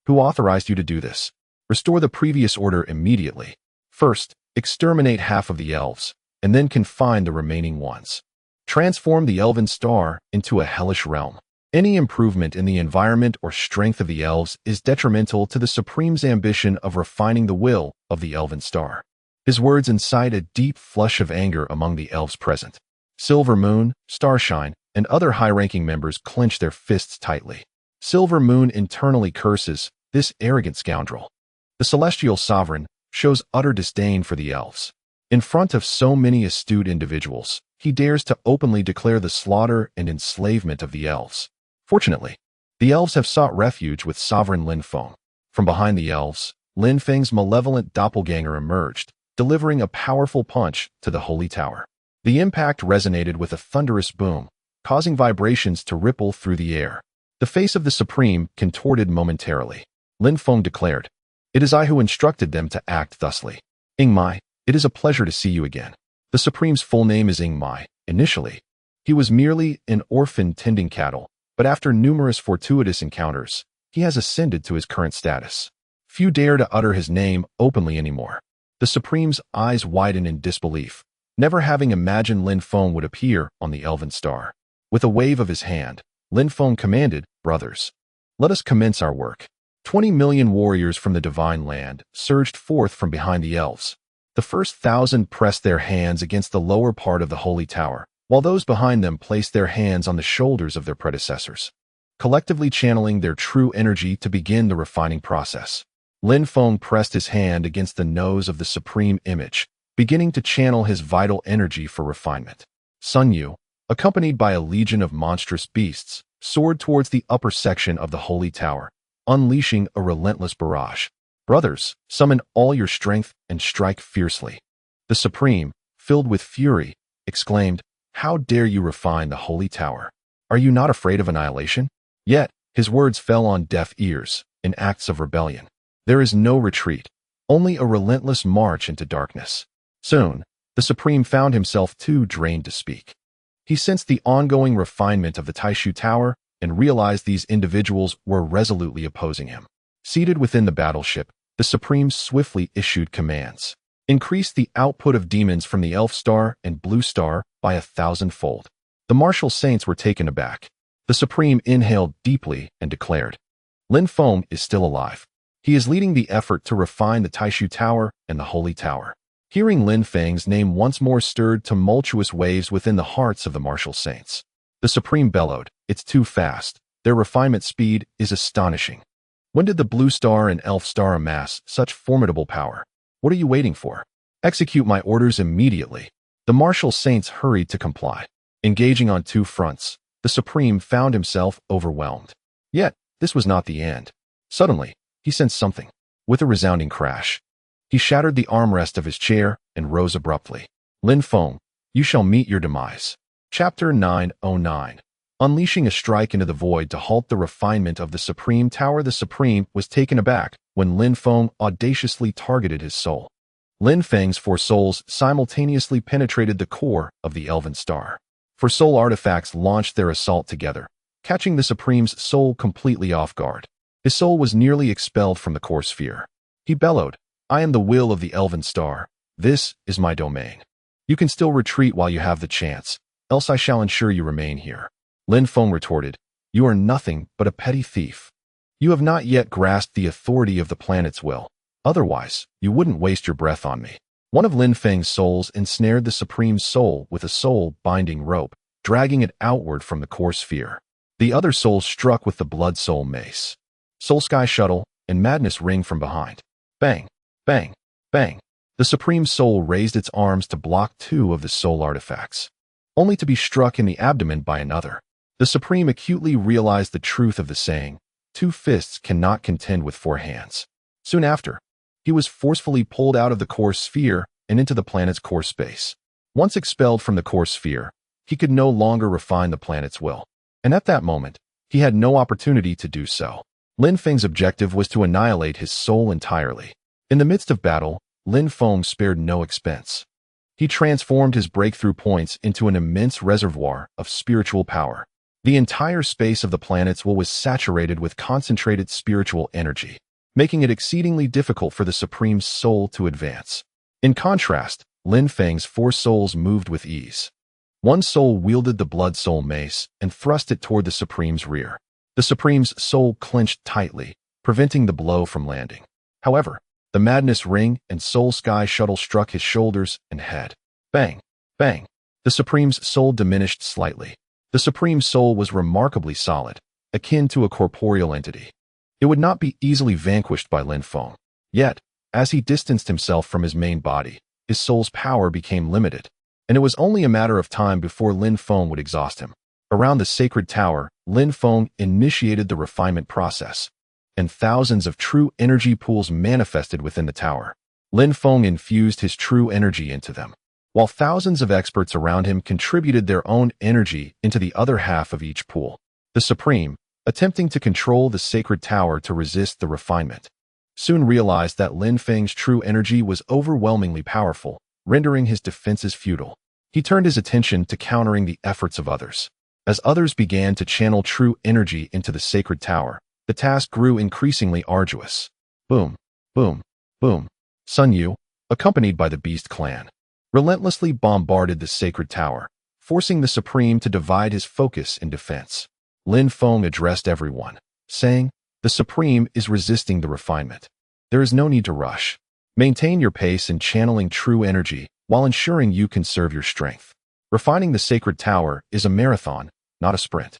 Who authorized you to do this? Restore the previous order immediately. First, exterminate half of the elves, and then confine the remaining ones. Transform the Elven Star into a hellish realm. Any improvement in the environment or strength of the elves is detrimental to the Supreme's ambition of refining the will of the Elven Star." His words incite a deep flush of anger among the elves present. Silver Moon, Starshine, and other high-ranking members clench their fists tightly. Silver Moon internally curses, "This arrogant scoundrel." The Celestial Sovereign shows utter disdain for the elves. In front of so many astute individuals, he dares to openly declare the slaughter and enslavement of the elves. Fortunately, the elves have sought refuge with Sovereign Lin Feng. From behind the elves, Lin Feng's malevolent doppelganger emerged, delivering a powerful punch to the Holy Tower. The impact resonated with a thunderous boom, causing vibrations to ripple through the air. The face of the Supreme contorted momentarily. Lin Feng declared, "It is I who instructed them to act thusly. Ing Mai, it is a pleasure to see you again." The Supreme's full name is Ing Mai. Initially, he was merely an orphan tending cattle, but after numerous fortuitous encounters, he has ascended to his current status. Few dare to utter his name openly anymore. The Supreme's eyes widen in disbelief, never having imagined Lin Feng would appear on the Elven Star. With a wave of his hand, Lin Feng commanded, "Brothers, let us commence our work." 20 million warriors from the Divine Land surged forth from behind the elves. The first 1,000 pressed their hands against the lower part of the Holy Tower, while those behind them placed their hands on the shoulders of their predecessors, collectively channeling their true energy to begin the refining process. Lin Feng pressed his hand against the nose of the Supreme Image, beginning to channel his vital energy for refinement. Sun Yu, accompanied by a legion of monstrous beasts, soared towards the upper section of the Holy Tower, unleashing a relentless barrage. "Brothers, summon all your strength and strike fiercely." The Supreme, filled with fury, exclaimed, "How dare you refine the Holy Tower? Are you not afraid of annihilation?" Yet, his words fell on deaf ears, in acts of rebellion. There is no retreat, only a relentless march into darkness. Soon, the Supreme found himself too drained to speak. He sensed the ongoing refinement of the Taishu Tower and realized these individuals were resolutely opposing him. Seated within the battleship, the Supreme swiftly issued commands. Increase the output of demons from the Elf Star and Blue Star by 1,000-fold. The martial saints were taken aback. The Supreme inhaled deeply and declared, "Lin Feng is still alive. He is leading the effort to refine the Taishu Tower and the Holy Tower." Hearing Lin Feng's name once more stirred tumultuous waves within the hearts of the martial saints. The Supreme bellowed, "It's too fast. Their refinement speed is astonishing. When did the Blue Star and Elf Star amass such formidable power? What are you waiting for? Execute my orders immediately." The martial saints hurried to comply. Engaging on two fronts, the Supreme found himself overwhelmed. Yet, this was not the end. Suddenly, he sensed something. With a resounding crash, he shattered the armrest of his chair and rose abruptly. "Lin Feng, you shall meet your demise." Chapter 909. Unleashing a strike into the void to halt the refinement of the Supreme Tower. The Supreme was taken aback when Lin Feng audaciously targeted his soul. Lin Feng's 4 souls simultaneously penetrated the core of the Elven Star. 4 soul artifacts launched their assault together, catching the Supreme's soul completely off guard. His soul was nearly expelled from the core sphere. He bellowed, "I am the will of the Elven Star. This is my domain. You can still retreat while you have the chance, else I shall ensure you remain here." Lin Feng retorted, "You are nothing but a petty thief. You have not yet grasped the authority of the planet's will. Otherwise, you wouldn't waste your breath on me." One of Lin Feng's souls ensnared the Supreme's soul with a soul-binding rope, dragging it outward from the core sphere. The other soul struck with the Blood Soul Mace. Soul Sky Shuttle and Madness Ring from behind. Bang, bang, bang. The Supreme Soul raised its arms to block 2 of the soul artifacts, only to be struck in the abdomen by another. The Supreme acutely realized the truth of the saying, 2 fists cannot contend with 4 hands. Soon after, he was forcefully pulled out of the core sphere and into the planet's core space. Once expelled from the core sphere, he could no longer refine the planet's will. And at that moment, he had no opportunity to do so. Lin Feng's objective was to annihilate his soul entirely. In the midst of battle, Lin Feng spared no expense. He transformed his breakthrough points into an immense reservoir of spiritual power. The entire space of the planet's will was saturated with concentrated spiritual energy, making it exceedingly difficult for the Supreme's soul to advance. In contrast, Lin Feng's 4 souls moved with ease. One soul wielded the Blood Soul Mace and thrust it toward the Supreme's rear. The Supreme's soul clenched tightly, preventing the blow from landing. However, the Madness Ring and Soul Sky Shuttle struck his shoulders and head. Bang, bang. The Supreme's soul diminished slightly. The Supreme Soul was remarkably solid, akin to a corporeal entity. It would not be easily vanquished by Lin Feng. Yet, as he distanced himself from his main body, his soul's power became limited, and it was only a matter of time before Lin Feng would exhaust him. Around the sacred tower, Lin Feng initiated the refinement process, and thousands of true energy pools manifested within the tower. Lin Feng infused his true energy into them, while thousands of experts around him contributed their own energy into the other half of each pool. The Supreme, attempting to control the sacred tower to resist the refinement, soon realized that Lin Feng's true energy was overwhelmingly powerful, rendering his defenses futile. He turned his attention to countering the efforts of others. As others began to channel true energy into the sacred tower, the task grew increasingly arduous. Boom, boom, boom. Sun Yu, accompanied by the Beast Clan, relentlessly bombarded the sacred tower, forcing the Supreme to divide his focus in defense. Lin Feng addressed everyone, saying, "The Supreme is resisting the refinement. There is no need to rush. Maintain your pace in channeling true energy while ensuring you conserve your strength. Refining the sacred tower is a marathon, not a sprint."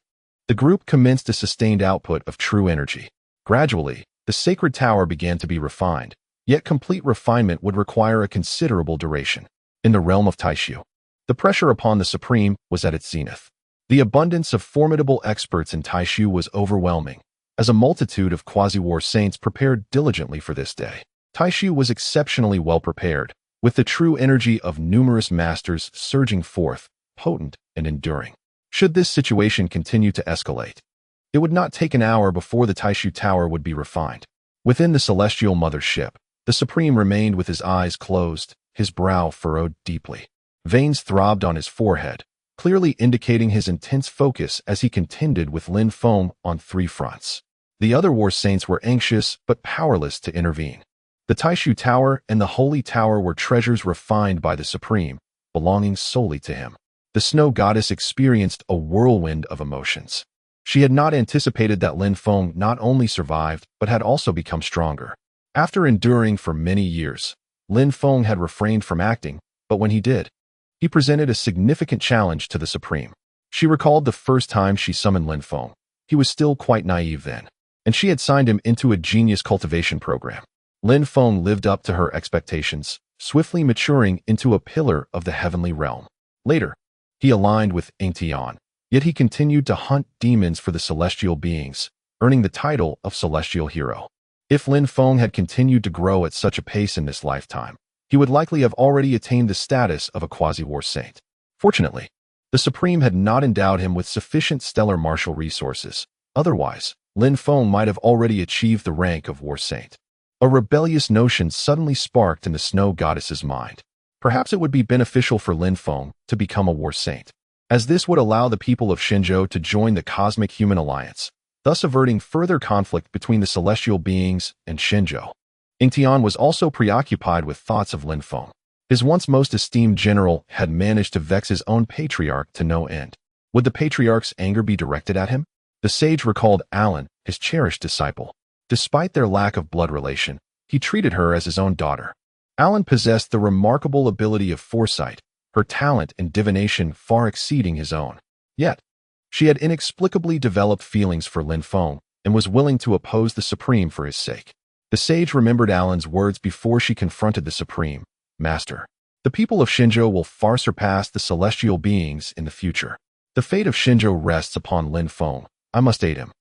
The group commenced a sustained output of true energy. Gradually, the sacred tower began to be refined, yet complete refinement would require a considerable duration. In the realm of Taishu, the pressure upon the Supreme was at its zenith. The abundance of formidable experts in Taishu was overwhelming, as a multitude of quasi-war saints prepared diligently for this day. Taishu was exceptionally well prepared, with the true energy of numerous masters surging forth, potent and enduring. Should this situation continue to escalate, it would not take an hour before the Taishu Tower would be refined. Within the celestial mothership, the Supreme remained with his eyes closed, his brow furrowed deeply. Veins throbbed on his forehead, clearly indicating his intense focus as he contended with Lin Feng on three fronts. The other war saints were anxious but powerless to intervene. The Taishu Tower and the Holy Tower were treasures refined by the Supreme, belonging solely to him. The Snow Goddess experienced a whirlwind of emotions. She had not anticipated that Lin Feng not only survived, but had also become stronger. After enduring for many years, Lin Feng had refrained from acting, but when he did, he presented a significant challenge to the Supreme. She recalled the first time she summoned Lin Feng. He was still quite naive then, and she had signed him into a genius cultivation program. Lin Feng lived up to her expectations, swiftly maturing into a pillar of the heavenly realm. Later, he aligned with Tian, yet he continued to hunt demons for the celestial beings, earning the title of Celestial Hero. If Lin Feng had continued to grow at such a pace in this lifetime, he would likely have already attained the status of a quasi-war saint. Fortunately, the Supreme had not endowed him with sufficient stellar martial resources. Otherwise, Lin Feng might have already achieved the rank of war saint. A rebellious notion suddenly sparked in the Snow Goddess's mind. Perhaps it would be beneficial for Lin Feng to become a war saint, as this would allow the people of Shenzhou to join the Cosmic Human Alliance, thus averting further conflict between the celestial beings and Shenzhou. Tian was also preoccupied with thoughts of Lin Feng. His once most esteemed general had managed to vex his own patriarch to no end. Would the patriarch's anger be directed at him? The sage recalled Alan, his cherished disciple. Despite their lack of blood relation, he treated her as his own daughter. Alan possessed the remarkable ability of foresight, her talent and divination far exceeding his own. Yet, she had inexplicably developed feelings for Lin Feng and was willing to oppose the Supreme for his sake. The sage remembered Alan's words before she confronted the Supreme. "Master, the people of Shenzhou will far surpass the celestial beings in the future. The fate of Shenzhou rests upon Lin Feng. I must aid him.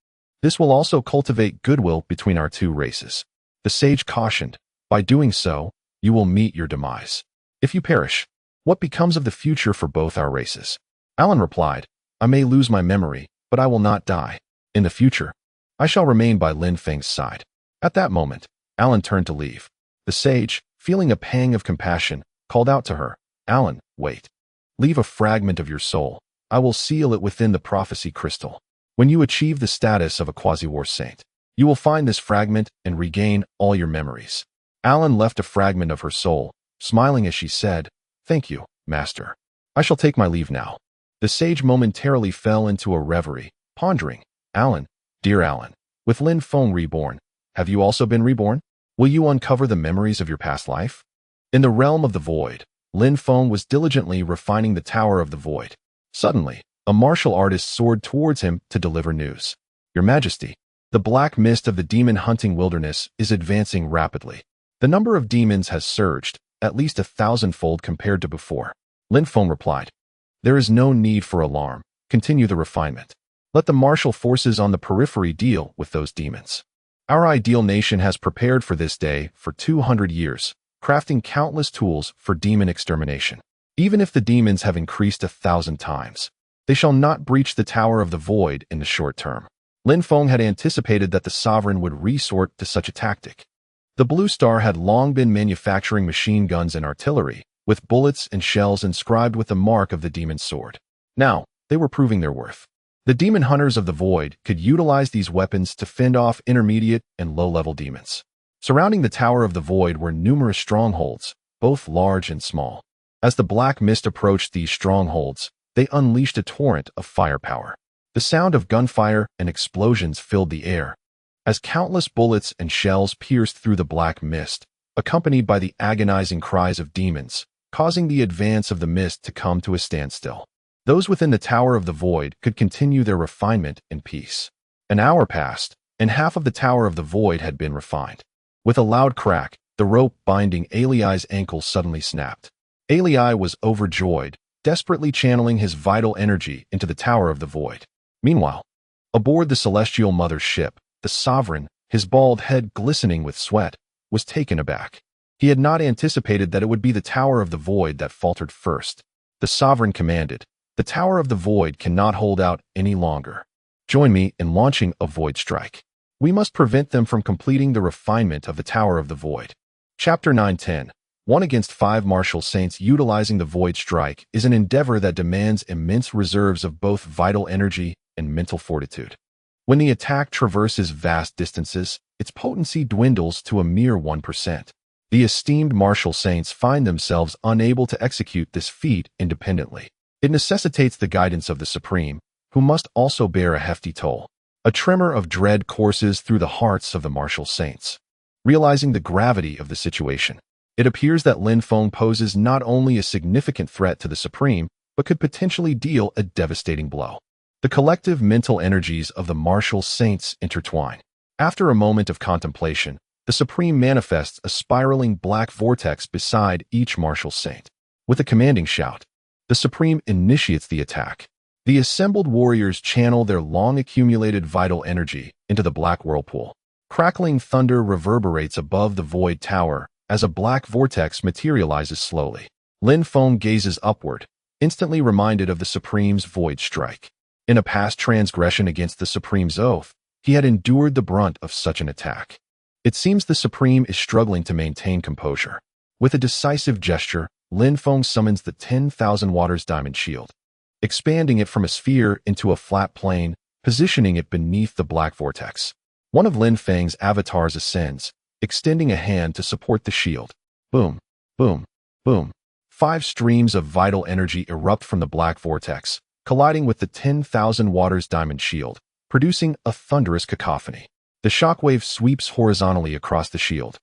This will also cultivate goodwill between our two races." The sage cautioned, "By doing so, you will meet your demise. If you perish, what becomes of the future for both our races?" Alan replied, "I may lose my memory, but I will not die. In the future, I shall remain by Lin Feng's side." At that moment, Alan turned to leave. The sage, feeling a pang of compassion, called out to her, "Alan, wait. Leave a fragment of your soul. I will seal it within the prophecy crystal. When you achieve the status of a quasi-war saint, you will find this fragment and regain all your memories." Alan left a fragment of her soul, smiling as she said, "Thank you, Master. I shall take my leave now." The sage momentarily fell into a reverie, pondering, "Alan, dear Alan, with Lin Feng reborn, have you also been reborn? Will you uncover the memories of your past life?" In the realm of the void, Lin Feng was diligently refining the Tower of the Void. Suddenly, a martial artist soared towards him to deliver news. "Your Majesty, the black mist of the demon-hunting wilderness is advancing rapidly. The number of demons has surged, at least 1,000-fold compared to before." Lin Feng replied, "There is no need for alarm. Continue the refinement. Let the martial forces on the periphery deal with those demons. Our ideal nation has prepared for this day for 200 years, crafting countless tools for demon extermination. Even if the demons have increased 1,000 times, they shall not breach the Tower of the Void in the short term." Lin Feng had anticipated that the sovereign would resort to such a tactic. The Blue Star had long been manufacturing machine guns and artillery, with bullets and shells inscribed with the mark of the demon's sword. Now, they were proving their worth. The demon hunters of the void could utilize these weapons to fend off intermediate and low-level demons. Surrounding the Tower of the Void were numerous strongholds, both large and small. As the black mist approached these strongholds, they unleashed a torrent of firepower. The sound of gunfire and explosions filled the air, as countless bullets and shells pierced through the black mist, accompanied by the agonizing cries of demons, causing the advance of the mist to come to a standstill. Those within the Tower of the Void could continue their refinement in peace. An hour passed, and half of the Tower of the Void had been refined. With a loud crack, the rope binding Ali's ankles suddenly snapped. Ali was overjoyed, desperately channeling his vital energy into the Tower of the Void. Meanwhile, aboard the Celestial Mother's ship, the Sovereign, his bald head glistening with sweat, was taken aback. He had not anticipated that it would be the Tower of the Void that faltered first. The Sovereign commanded, "The Tower of the Void cannot hold out any longer. Join me in launching a Void Strike. We must prevent them from completing the refinement of the Tower of the Void." Chapter 9:10. 1 against 5 Martial Saints utilizing the Void Strike is an endeavor that demands immense reserves of both vital energy and mental fortitude. When the attack traverses vast distances, its potency dwindles to a mere 1%. The esteemed Martial Saints find themselves unable to execute this feat independently. It necessitates the guidance of the Supreme, who must also bear a hefty toll. A tremor of dread courses through the hearts of the Martial Saints. Realizing the gravity of the situation, it appears that Lin Feng poses not only a significant threat to the Supreme, but could potentially deal a devastating blow. The collective mental energies of the Martial Saints intertwine. After a moment of contemplation, the Supreme manifests a spiraling black vortex beside each Martial Saint. With a commanding shout, the Supreme initiates the attack. The assembled warriors channel their long-accumulated vital energy into the black whirlpool. Crackling thunder reverberates above the Void Tower as a black vortex materializes slowly. Lin Feng gazes upward, instantly reminded of the Supreme's Void Strike. In a past transgression against the Supreme's oath, he had endured the brunt of such an attack. It seems the Supreme is struggling to maintain composure. With a decisive gesture, Lin Feng summons the 10,000 Waters Diamond Shield, expanding it from a sphere into a flat plane, positioning it beneath the black vortex. One of Lin Feng's avatars ascends, extending a hand to support the shield. Boom, boom, boom. 5 streams of vital energy erupt from the black vortex, colliding with the 10,000 Waters Diamond Shield, producing a thunderous cacophony. The shockwave sweeps horizontally across the shield,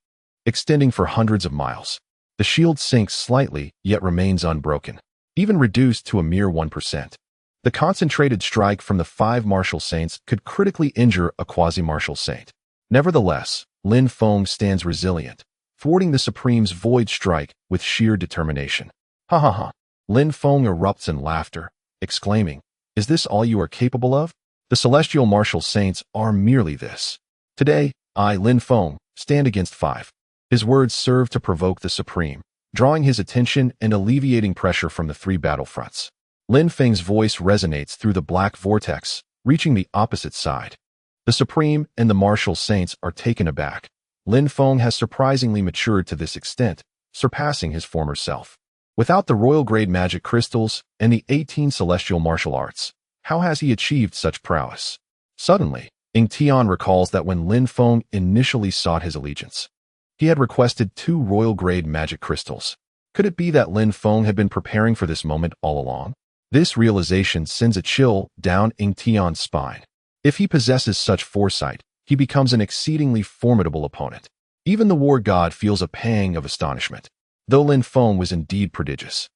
extending for hundreds of miles. The shield sinks slightly, yet remains unbroken, even reduced to a mere 1%. The concentrated strike from the 5 Martial Saints could critically injure a quasi-Martial Saint. Nevertheless, Lin Feng stands resilient, thwarting the Supreme's Void Strike with sheer determination. Ha ha ha. Lin Feng erupts in laughter, exclaiming, "Is this all you are capable of? The Celestial Martial Saints are merely this. Today, I, Lin Feng, stand against 5. His words serve to provoke the Supreme, drawing his attention and alleviating pressure from the 3 battlefronts. Lin Feng's voice resonates through the black vortex, reaching the opposite side. The Supreme and the Martial Saints are taken aback. Lin Feng has surprisingly matured to this extent, surpassing his former self. Without the royal-grade magic crystals and the 18 celestial martial arts, how has he achieved such prowess? Suddenly, Ying Tian recalls that when Lin Feng initially sought his allegiance, he had requested 2 royal-grade magic crystals. Could it be that Lin Feng had been preparing for this moment all along? This realization sends a chill down Ying Tian's spine. If he possesses such foresight, he becomes an exceedingly formidable opponent. Even the war god feels a pang of astonishment. Though Lin Feng was indeed prodigious,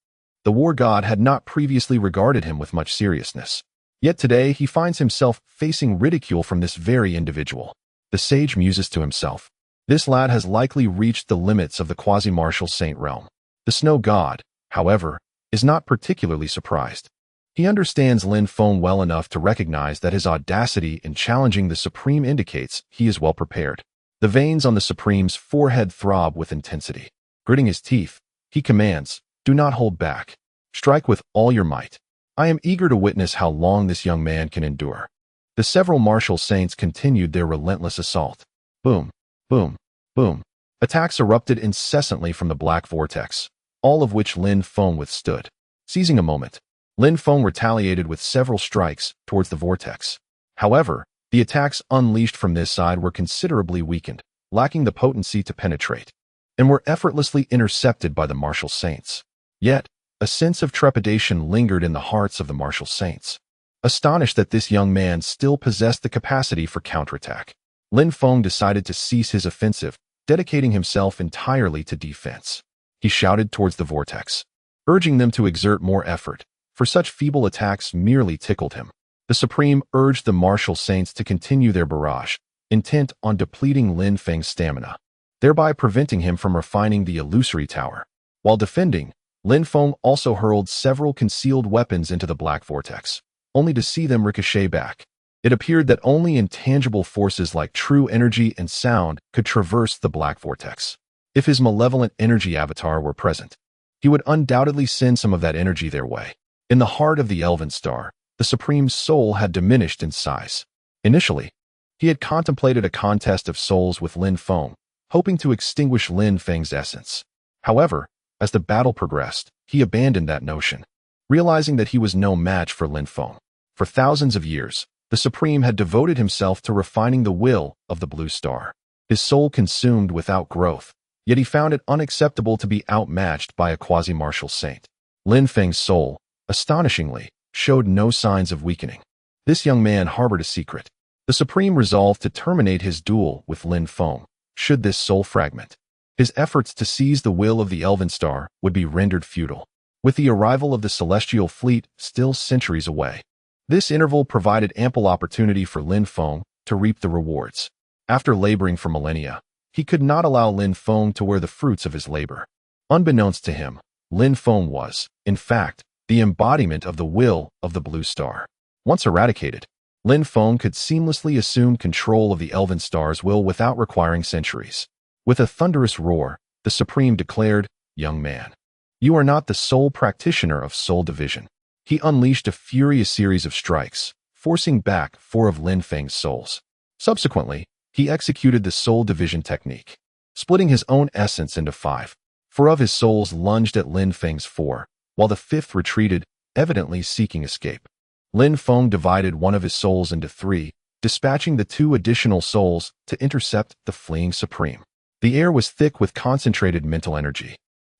the war god had not previously regarded him with much seriousness. Yet today he finds himself facing ridicule from this very individual. The sage muses to himself, "This lad has likely reached the limits of the quasi-martial saint realm." The snow god, however, is not particularly surprised. He understands Lin Feng well enough to recognize that his audacity in challenging the Supreme indicates he is well prepared. The veins on the Supreme's forehead throb with intensity. Gritting his teeth, he commands, "Do not hold back. Strike with all your might. I am eager to witness how long this young man can endure." The several martial saints continued their relentless assault. Boom, boom, boom. Attacks erupted incessantly from the black vortex, all of which Lin Feng withstood. Seizing a moment, Lin Feng retaliated with several strikes towards the vortex. However, the attacks unleashed from this side were considerably weakened. lacking the potency to penetrate, and were effortlessly intercepted by the martial saints. Yet, a sense of trepidation lingered in the hearts of the martial saints. Astonished that this young man still possessed the capacity for counterattack, Lin Feng decided to cease his offensive, dedicating himself entirely to defense. He shouted towards the vortex, urging them to exert more effort, for such feeble attacks merely tickled him. The Supreme urged the martial saints to continue their barrage, intent on depleting Lin Feng's stamina, thereby preventing him from refining the illusory tower. While defending, Lin Feng also hurled several concealed weapons into the black vortex, only to see them ricochet back. It appeared that only intangible forces like true energy and sound could traverse the black vortex. If his malevolent energy avatar were present, he would undoubtedly send some of that energy their way. In the heart of the Elven Star, the Supreme's soul had diminished in size. Initially, he had contemplated a contest of souls with Lin Feng, hoping to extinguish Lin Feng's essence. However, as the battle progressed, he abandoned that notion, realizing that he was no match for Lin Feng. For thousands of years, the Supreme had devoted himself to refining the will of the Blue Star. His soul consumed without growth, yet he found it unacceptable to be outmatched by a quasi-martial saint. Lin Feng's soul, astonishingly, showed no signs of weakening. This young man harbored a secret. The Supreme resolved to terminate his duel with Lin Feng, should this soul fragment. His efforts to seize the will of the Elven Star would be rendered futile, with the arrival of the Celestial Fleet still centuries away. This interval provided ample opportunity for Lin Feng to reap the rewards. After laboring for millennia, he could not allow Lin Feng to wear the fruits of his labor. Unbeknownst to him, Lin Feng was, in fact, the embodiment of the will of the Blue Star. Once eradicated, Lin Feng could seamlessly assume control of the Elven Star's will without requiring centuries. With a thunderous roar, the Supreme declared, "Young man, you are not the sole practitioner of soul division." He unleashed a furious series of strikes, forcing back 4 of Lin Feng's souls. Subsequently, he executed the soul division technique, splitting his own essence into 5. 4 of his souls lunged at Lin Feng's 4, while the 5th retreated, evidently seeking escape. Lin Feng divided 1 of his souls into 3, dispatching the 2 additional souls to intercept the fleeing Supreme. The air was thick with concentrated mental energy,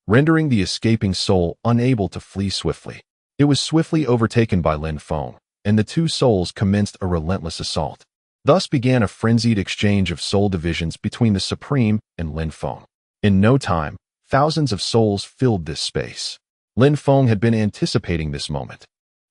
rendering the escaping soul unable to flee swiftly. It was swiftly overtaken by Lin Feng, and the 2 souls commenced a relentless assault. Thus began a frenzied exchange of soul divisions between the Supreme and Lin Feng. In no time, thousands of souls filled this space. Lin Feng had been anticipating this moment.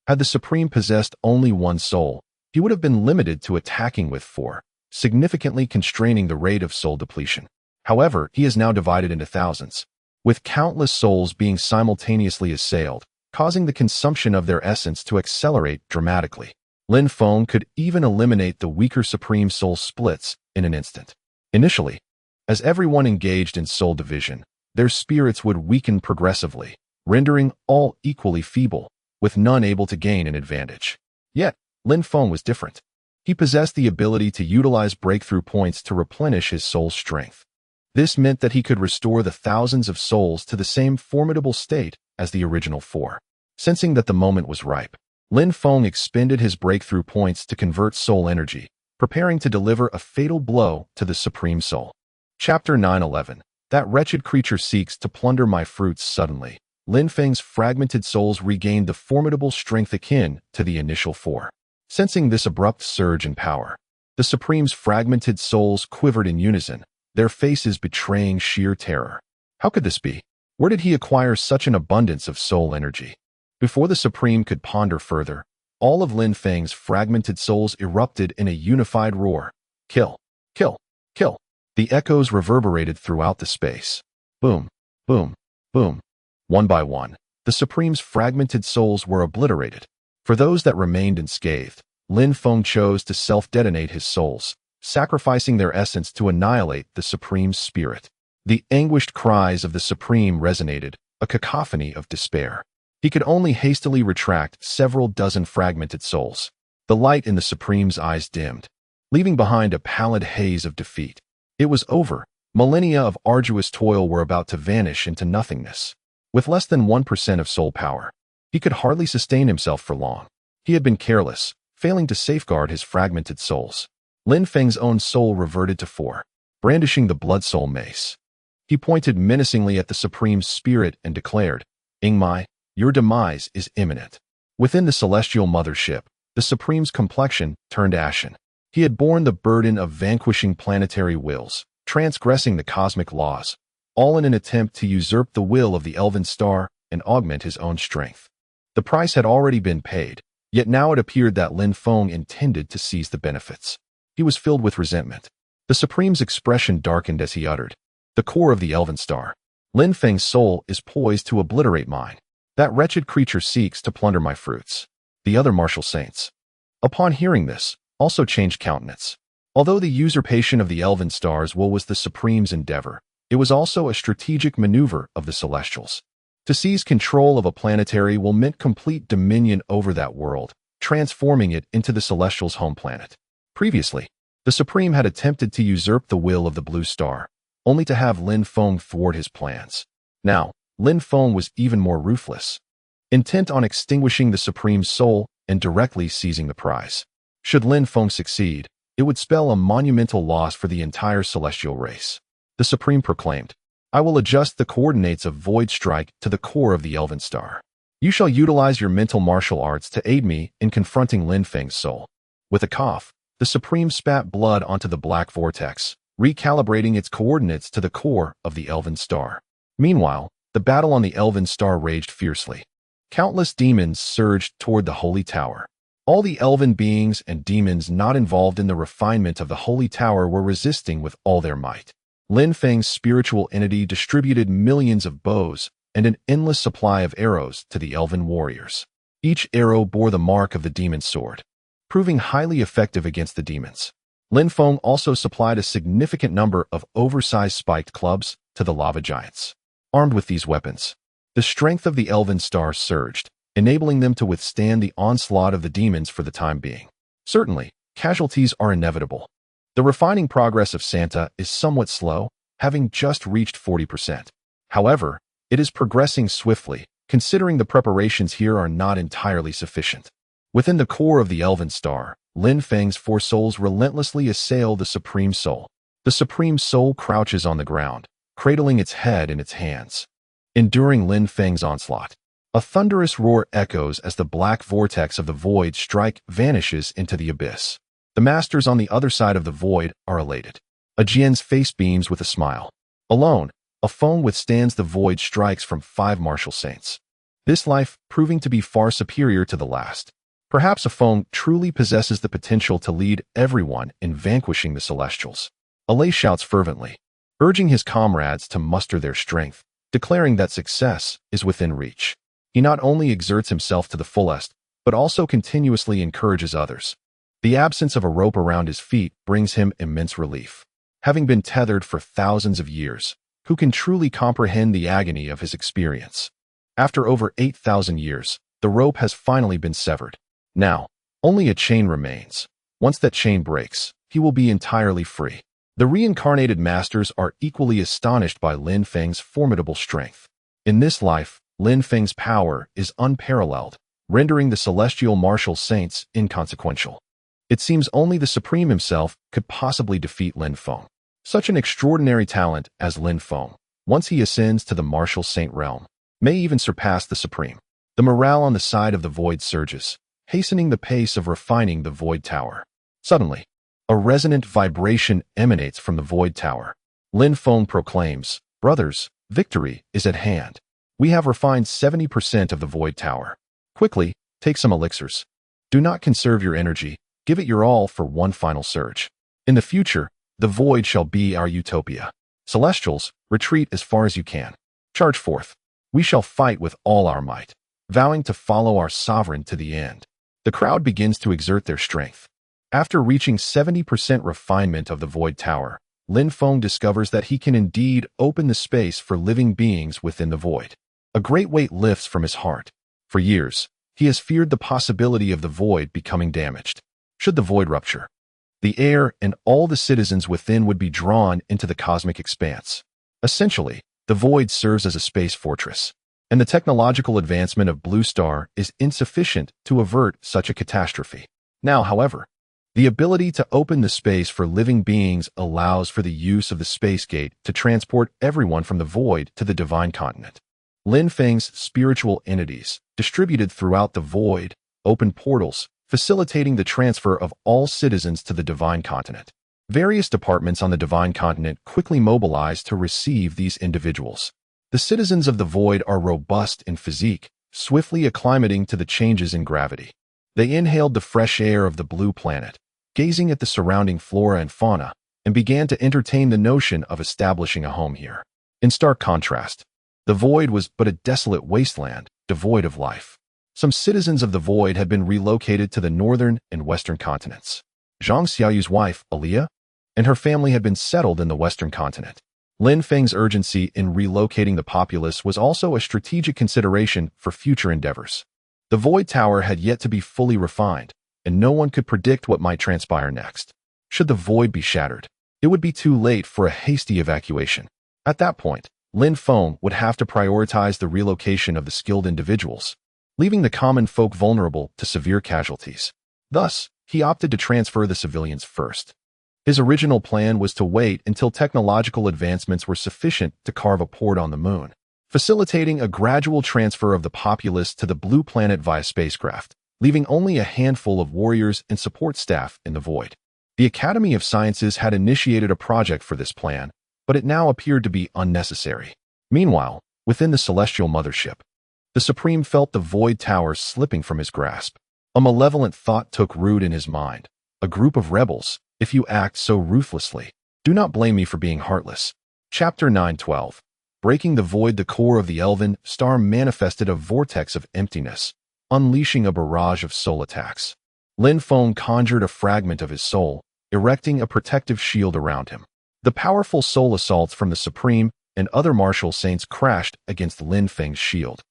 Had the Supreme possessed only 1 soul, he would have been limited to attacking with 4, significantly constraining the rate of soul depletion. However, he is now divided into thousands, with countless souls being simultaneously assailed, causing the consumption of their essence to accelerate dramatically. Lin Feng could even eliminate the weaker Supreme soul splits in an instant. Initially, as everyone engaged in soul division, their spirits would weaken progressively, rendering all equally feeble, with none able to gain an advantage. Yet, Lin Feng was different. He possessed the ability to utilize breakthrough points to replenish his soul's strength. This meant that he could restore the thousands of souls to the same formidable state as the original 4. Sensing that the moment was ripe, Lin Feng expended his breakthrough points to convert soul energy, preparing to deliver a fatal blow to the Supreme Soul. Chapter 9:11. That wretched creature seeks to plunder my fruits suddenly. Lin Feng's fragmented souls regained the formidable strength akin to the initial 4. Sensing this abrupt surge in power, the Supreme's fragmented souls quivered in unison, their faces betraying sheer terror. How could this be? Where did he acquire such an abundance of soul energy? Before the Supreme could ponder further, all of Lin Feng's fragmented souls erupted in a unified roar. Kill! Kill! Kill! The echoes reverberated throughout the space. Boom! Boom! Boom! One by one, the Supreme's fragmented souls were obliterated. For those that remained unscathed, Lin Feng chose to self-detonate his souls, sacrificing their essence to annihilate the Supreme's spirit. The anguished cries of the Supreme resonated, a cacophony of despair. He could only hastily retract several dozen fragmented souls. The light in the Supreme's eyes dimmed, leaving behind a pallid haze of defeat. It was over. Millennia of arduous toil were about to vanish into nothingness. With less than 1% of soul power, he could hardly sustain himself for long. He had been careless, failing to safeguard his fragmented souls. Lin Feng's own soul reverted to 4. brandishing the Blood Soul mace. He pointed menacingly at the Supreme Spirit and declared, "Ingmai, your demise is imminent." Within the celestial mothership, the Supreme's complexion turned ashen. He had borne the burden of vanquishing planetary wills, transgressing the cosmic laws, all in an attempt to usurp the will of the Elven Star and augment his own strength. The price had already been paid, yet now it appeared that Lin Feng intended to seize the benefits. He was filled with resentment. The Supreme's expression darkened as he uttered, "The core of the Elven Star. Lin Feng's soul is poised to obliterate mine. That wretched creature seeks to plunder my fruits." The other martial saints, upon hearing this, also changed countenance. Although the usurpation of the Elven Star's will was the Supreme's endeavor, it was also a strategic maneuver of the Celestials. To seize control of a planetary will meant complete dominion over that world, transforming it into the Celestials' home planet. Previously, the Supreme had attempted to usurp the will of the Blue Star, only to have Lin Feng thwart his plans. Now, Lin Feng was even more ruthless, intent on extinguishing the Supreme's soul and directly seizing the prize. Should Lin Feng succeed, it would spell a monumental loss for the entire celestial race. The Supreme proclaimed, "I will adjust the coordinates of Void Strike to the core of the Elven Star. You shall utilize your mental martial arts to aid me in confronting Lin Feng's soul." With a cough, the Supreme spat blood onto the black vortex, recalibrating its coordinates to the core of the Elven Star. Meanwhile, the battle on the Elven Star raged fiercely. Countless demons surged toward the Holy Tower. All the elven beings and demons not involved in the refinement of the Holy Tower were resisting with all their might. Lin Feng's spiritual entity distributed millions of bows and an endless supply of arrows to the elven warriors. Each arrow bore the mark of the demon's sword, proving highly effective against the demons. Lin Feng also supplied a significant number of oversized spiked clubs to the lava giants. Armed with these weapons, the strength of the Elven Star surged, enabling them to withstand the onslaught of the demons for the time being. Certainly, casualties are inevitable. The refining progress of Santa is somewhat slow, having just reached 40%. However, it is progressing swiftly, considering the preparations here are not entirely sufficient. Within the core of the Elven Star, Lin Feng's four souls relentlessly assail the Supreme Soul. The Supreme Soul crouches on the ground, cradling its head in its hands, enduring Lin Feng's onslaught. A thunderous roar echoes as the black vortex of the Void Strike vanishes into the abyss. The masters on the other side of the void are elated. Ajian's face beams with a smile. Alone, a Feng withstands the Void Strikes from 5 martial saints. This life proving to be far superior to the last. Perhaps a Feng truly possesses the potential to lead everyone in vanquishing the Celestials. Alay shouts fervently, urging his comrades to muster their strength, declaring that success is within reach. He not only exerts himself to the fullest, but also continuously encourages others. The absence of a rope around his feet brings him immense relief. Having been tethered for thousands of years, who can truly comprehend the agony of his experience? After over 8,000 years, the rope has finally been severed. Now, only a chain remains. Once that chain breaks, he will be entirely free. The reincarnated masters are equally astonished by Lin Feng's formidable strength. In this life, Lin Feng's power is unparalleled, rendering the celestial martial saints inconsequential. It seems only the Supreme himself could possibly defeat Lin Feng. Such an extraordinary talent as Lin Feng, once he ascends to the martial saint realm, may even surpass the Supreme. The morale on the side of the Void surges, hastening the pace of refining the Void Tower. Suddenly, a resonant vibration emanates from the Void Tower. Lin Feng proclaims, "Brothers, victory is at hand. We have refined 70% of the Void Tower. Quickly, take some elixirs. Do not conserve your energy. Give it your all for one final surge. In the future, the void shall be our utopia. Celestials, retreat as far as you can. Charge forth. We shall fight with all our might, vowing to follow our sovereign to the end." The crowd begins to exert their strength. After reaching 70% refinement of the Void Tower, Lin Feng discovers that he can indeed open the space for living beings within the void. A great weight lifts from his heart. For years, he has feared the possibility of the void becoming damaged. Should the void rupture, the air and all the citizens within would be drawn into the cosmic expanse. Essentially, the void serves as a space fortress, and the technological advancement of Blue Star is insufficient to avert such a catastrophe. Now, however, The ability to open the space for living beings allows for the use of the space gate to transport everyone from the void to the divine continent. Lin Feng's spiritual entities, distributed throughout the void, open portals, facilitating the transfer of all citizens to the divine continent. Various departments on the divine continent quickly mobilized to receive these individuals. The citizens of the void are robust in physique, swiftly acclimating to the changes in gravity. They inhaled the fresh air of the blue planet, gazing at the surrounding flora and fauna, and began to entertain the notion of establishing a home here. In stark contrast, the void was but a desolate wasteland, devoid of life. Some citizens of the void had been relocated to the northern and western continents. Zhang Xiaoyu's wife, Aliyah, and her family had been settled in the western continent. Lin Feng's urgency in relocating the populace was also a strategic consideration for future endeavors. The Void Tower had yet to be fully refined, and no one could predict what might transpire next. Should the void be shattered, it would be too late for a hasty evacuation. At that point, Lin Feng would have to prioritize the relocation of the skilled individuals, leaving the common folk vulnerable to severe casualties. Thus, he opted to transfer the civilians first. His original plan was to wait until technological advancements were sufficient to carve a port on the moon, facilitating a gradual transfer of the populace to the blue planet via spacecraft, leaving only a handful of warriors and support staff in the void. The Academy of Sciences had initiated a project for this plan, but it now appeared to be unnecessary. Meanwhile, within the celestial mothership, the Supreme felt the Void Tower slipping from his grasp. A malevolent thought took root in his mind. A group of rebels, if you act so ruthlessly, do not blame me for being heartless. Chapter 9:12. Breaking the void. The core of the elven star manifested a vortex of emptiness, unleashing a barrage of soul attacks. Lin Feng conjured a fragment of his soul, erecting a protective shield around him. The powerful soul assaults from the Supreme and other martial saints crashed against Lin Feng's shield,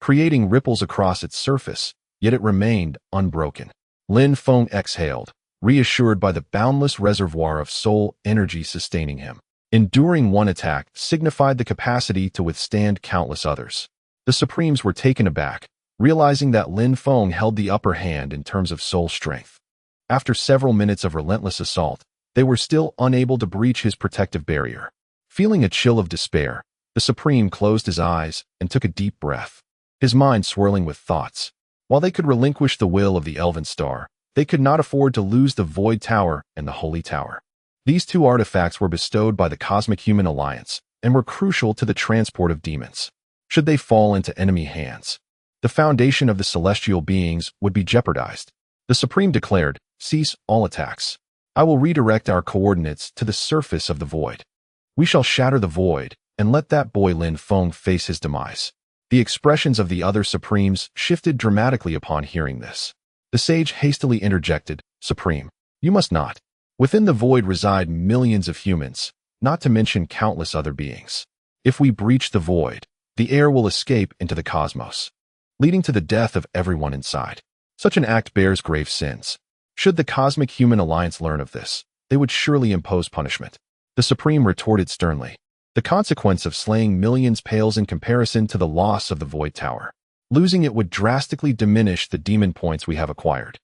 creating ripples across its surface, yet it remained unbroken. Lin Feng exhaled, reassured by the boundless reservoir of soul energy sustaining him. Enduring one attack signified the capacity to withstand countless others. The Supremes were taken aback, realizing that Lin Feng held the upper hand in terms of soul strength. After several minutes of relentless assault, they were still unable to breach his protective barrier. Feeling a chill of despair, the Supreme closed his eyes and took a deep breath, his mind swirling with thoughts. While they could relinquish the will of the Elven Star, they could not afford to lose the Void Tower and the Holy Tower. These two artifacts were bestowed by the Cosmic Human Alliance and were crucial to the transport of demons. Should they fall into enemy hands, the foundation of the celestial beings would be jeopardized. The Supreme declared, "Cease all attacks. I will redirect our coordinates to the surface of the void. We shall shatter the void and let that boy Lin Feng face his demise." The expressions of the other Supremes shifted dramatically upon hearing this. The sage hastily interjected, "Supreme, you must not. Within the void reside millions of humans, not to mention countless other beings. If we breach the void, the air will escape into the cosmos, leading to the death of everyone inside. Such an act bears grave sins. Should the Cosmic Human Alliance learn of this, they would surely impose punishment." The Supreme retorted sternly, "The consequence of slaying millions pales in comparison to the loss of the Void Tower. Losing it would drastically diminish the demon points we have acquired,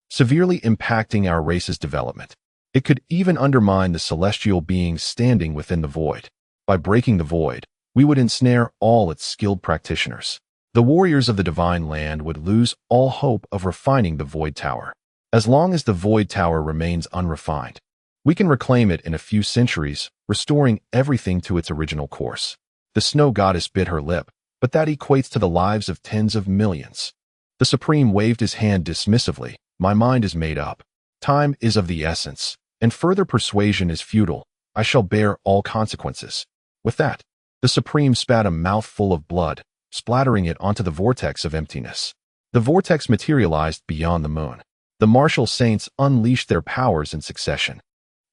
severely impacting our race's development. It could even undermine the celestial beings standing within the void. By breaking the void, we would ensnare all its skilled practitioners. The warriors of the divine land would lose all hope of refining the Void Tower. As long as the Void Tower remains unrefined, we can reclaim it in a few centuries, restoring everything to its original course." The snow goddess bit her lip, but that equates to the lives of tens of millions. The Supreme waved his hand dismissively. "My mind is made up. Time is of the essence, and further persuasion is futile. I shall bear all consequences." With that, the Supreme spat a mouthful of blood, splattering it onto the vortex of emptiness. The vortex materialized beyond the moon. The martial saints unleashed their powers in succession.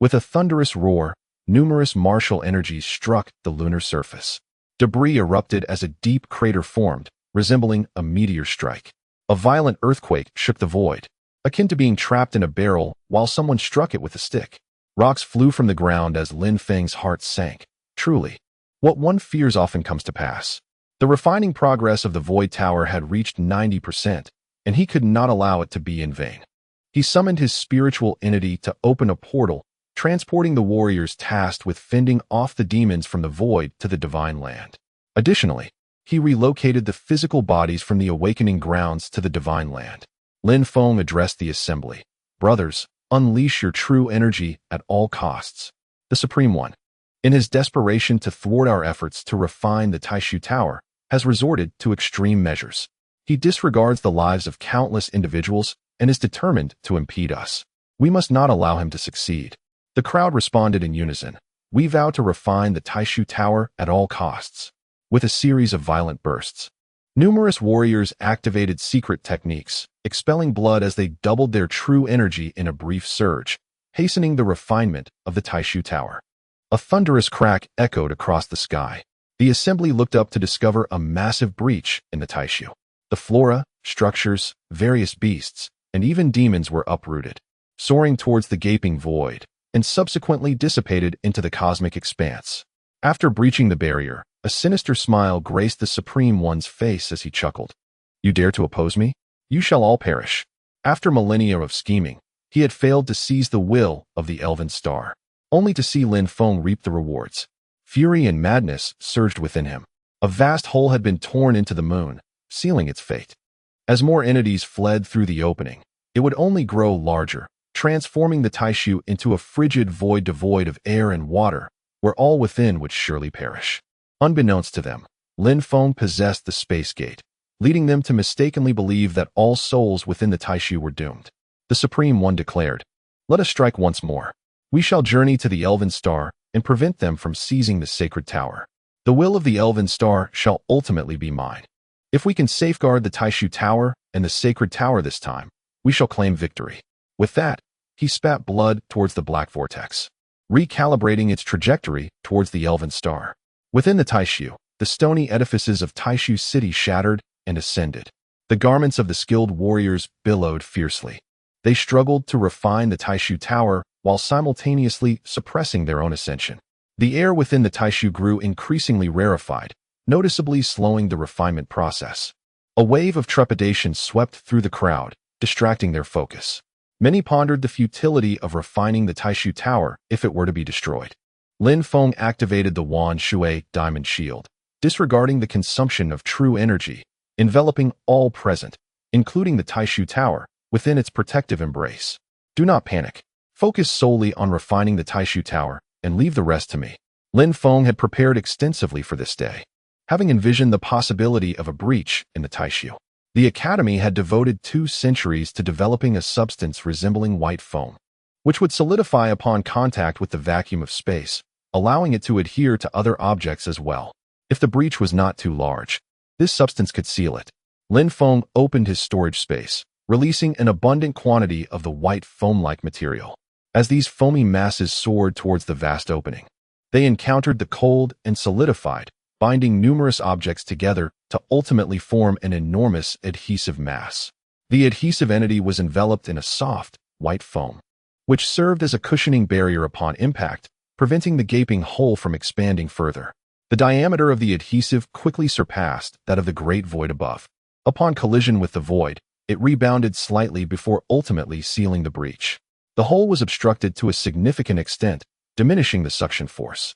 With a thunderous roar, numerous martial energies struck the lunar surface. Debris erupted as a deep crater formed, resembling a meteor strike. A violent earthquake shook the void, akin to being trapped in a barrel while someone struck it with a stick. Rocks flew from the ground as Lin Feng's heart sank. Truly, what one fears often comes to pass. The refining progress of the Void Tower had reached 90%, and he could not allow it to be in vain. He summoned his spiritual entity to open a portal, transporting the warriors tasked with fending off the demons from the void to the divine land. Additionally, he relocated the physical bodies from the awakening grounds to the divine land. Lin Feng addressed the assembly. Brothers, unleash your true energy at all costs. The Supreme One, in his desperation to thwart our efforts to refine the Taishu Tower, has resorted to extreme measures. He disregards the lives of countless individuals and is determined to impede us. We must not allow him to succeed. The crowd responded in unison. We vow to refine the Taishu Tower at all costs. With a series of violent bursts, numerous warriors activated secret techniques, expelling blood as they doubled their true energy in a brief surge, hastening the refinement of the Taishu Tower. A thunderous crack echoed across the sky. The assembly looked up to discover a massive breach in the Taishu. The flora, structures, various beasts, and even demons were uprooted, soaring towards the gaping void, and subsequently dissipated into the cosmic expanse. After breaching the barrier, a sinister smile graced the Supreme One's face as he chuckled. You dare to oppose me? You shall all perish. After millennia of scheming, he had failed to seize the will of the Elven Star, only to see Lin Feng reap the rewards. Fury and madness surged within him. A vast hole had been torn into the moon, sealing its fate. As more entities fled through the opening, it would only grow larger, transforming the Taishu into a frigid void devoid of air and water, where all within would surely perish. Unbeknownst to them, Lin Feng possessed the space gate, leading them to mistakenly believe that all souls within the Taishu were doomed. The Supreme One declared, "Let us strike once more. We shall journey to the Elven Star and prevent them from seizing the sacred tower. The will of the Elven Star shall ultimately be mine. If we can safeguard the Taishu Tower and the sacred tower this time, we shall claim victory." With that, he spat blood towards the black vortex, recalibrating its trajectory towards the Elven Star. Within the Taishu, the stony edifices of Taishu City shattered and ascended. The garments of the skilled warriors billowed fiercely. They struggled to refine the Taishu Tower while simultaneously suppressing their own ascension. The air within the Taishu grew increasingly rarefied, noticeably slowing the refinement process. A wave of trepidation swept through the crowd, distracting their focus. Many pondered the futility of refining the Taishu Tower if it were to be destroyed. Lin Feng activated the Wan Shui Diamond Shield, disregarding the consumption of true energy, enveloping all present, including the Taishu Tower, within its protective embrace. Do not panic. Focus solely on refining the Taishu Tower and leave the rest to me. Lin Feng had prepared extensively for this day, having envisioned the possibility of a breach in the Taishu. The Academy had devoted 2 centuries to developing a substance resembling white foam, which would solidify upon contact with the vacuum of space, allowing it to adhere to other objects as well. If the breach was not too large, this substance could seal it. Lin Feng opened his storage space, releasing an abundant quantity of the white foam-like material. As these foamy masses soared towards the vast opening, they encountered the cold and solidified, binding numerous objects together to ultimately form an enormous adhesive mass. The adhesive entity was enveloped in a soft, white foam, which served as a cushioning barrier upon impact, preventing the gaping hole from expanding further. The diameter of the adhesive quickly surpassed that of the great void above. Upon collision with the void, it rebounded slightly before ultimately sealing the breach. The hole was obstructed to a significant extent, diminishing the suction force.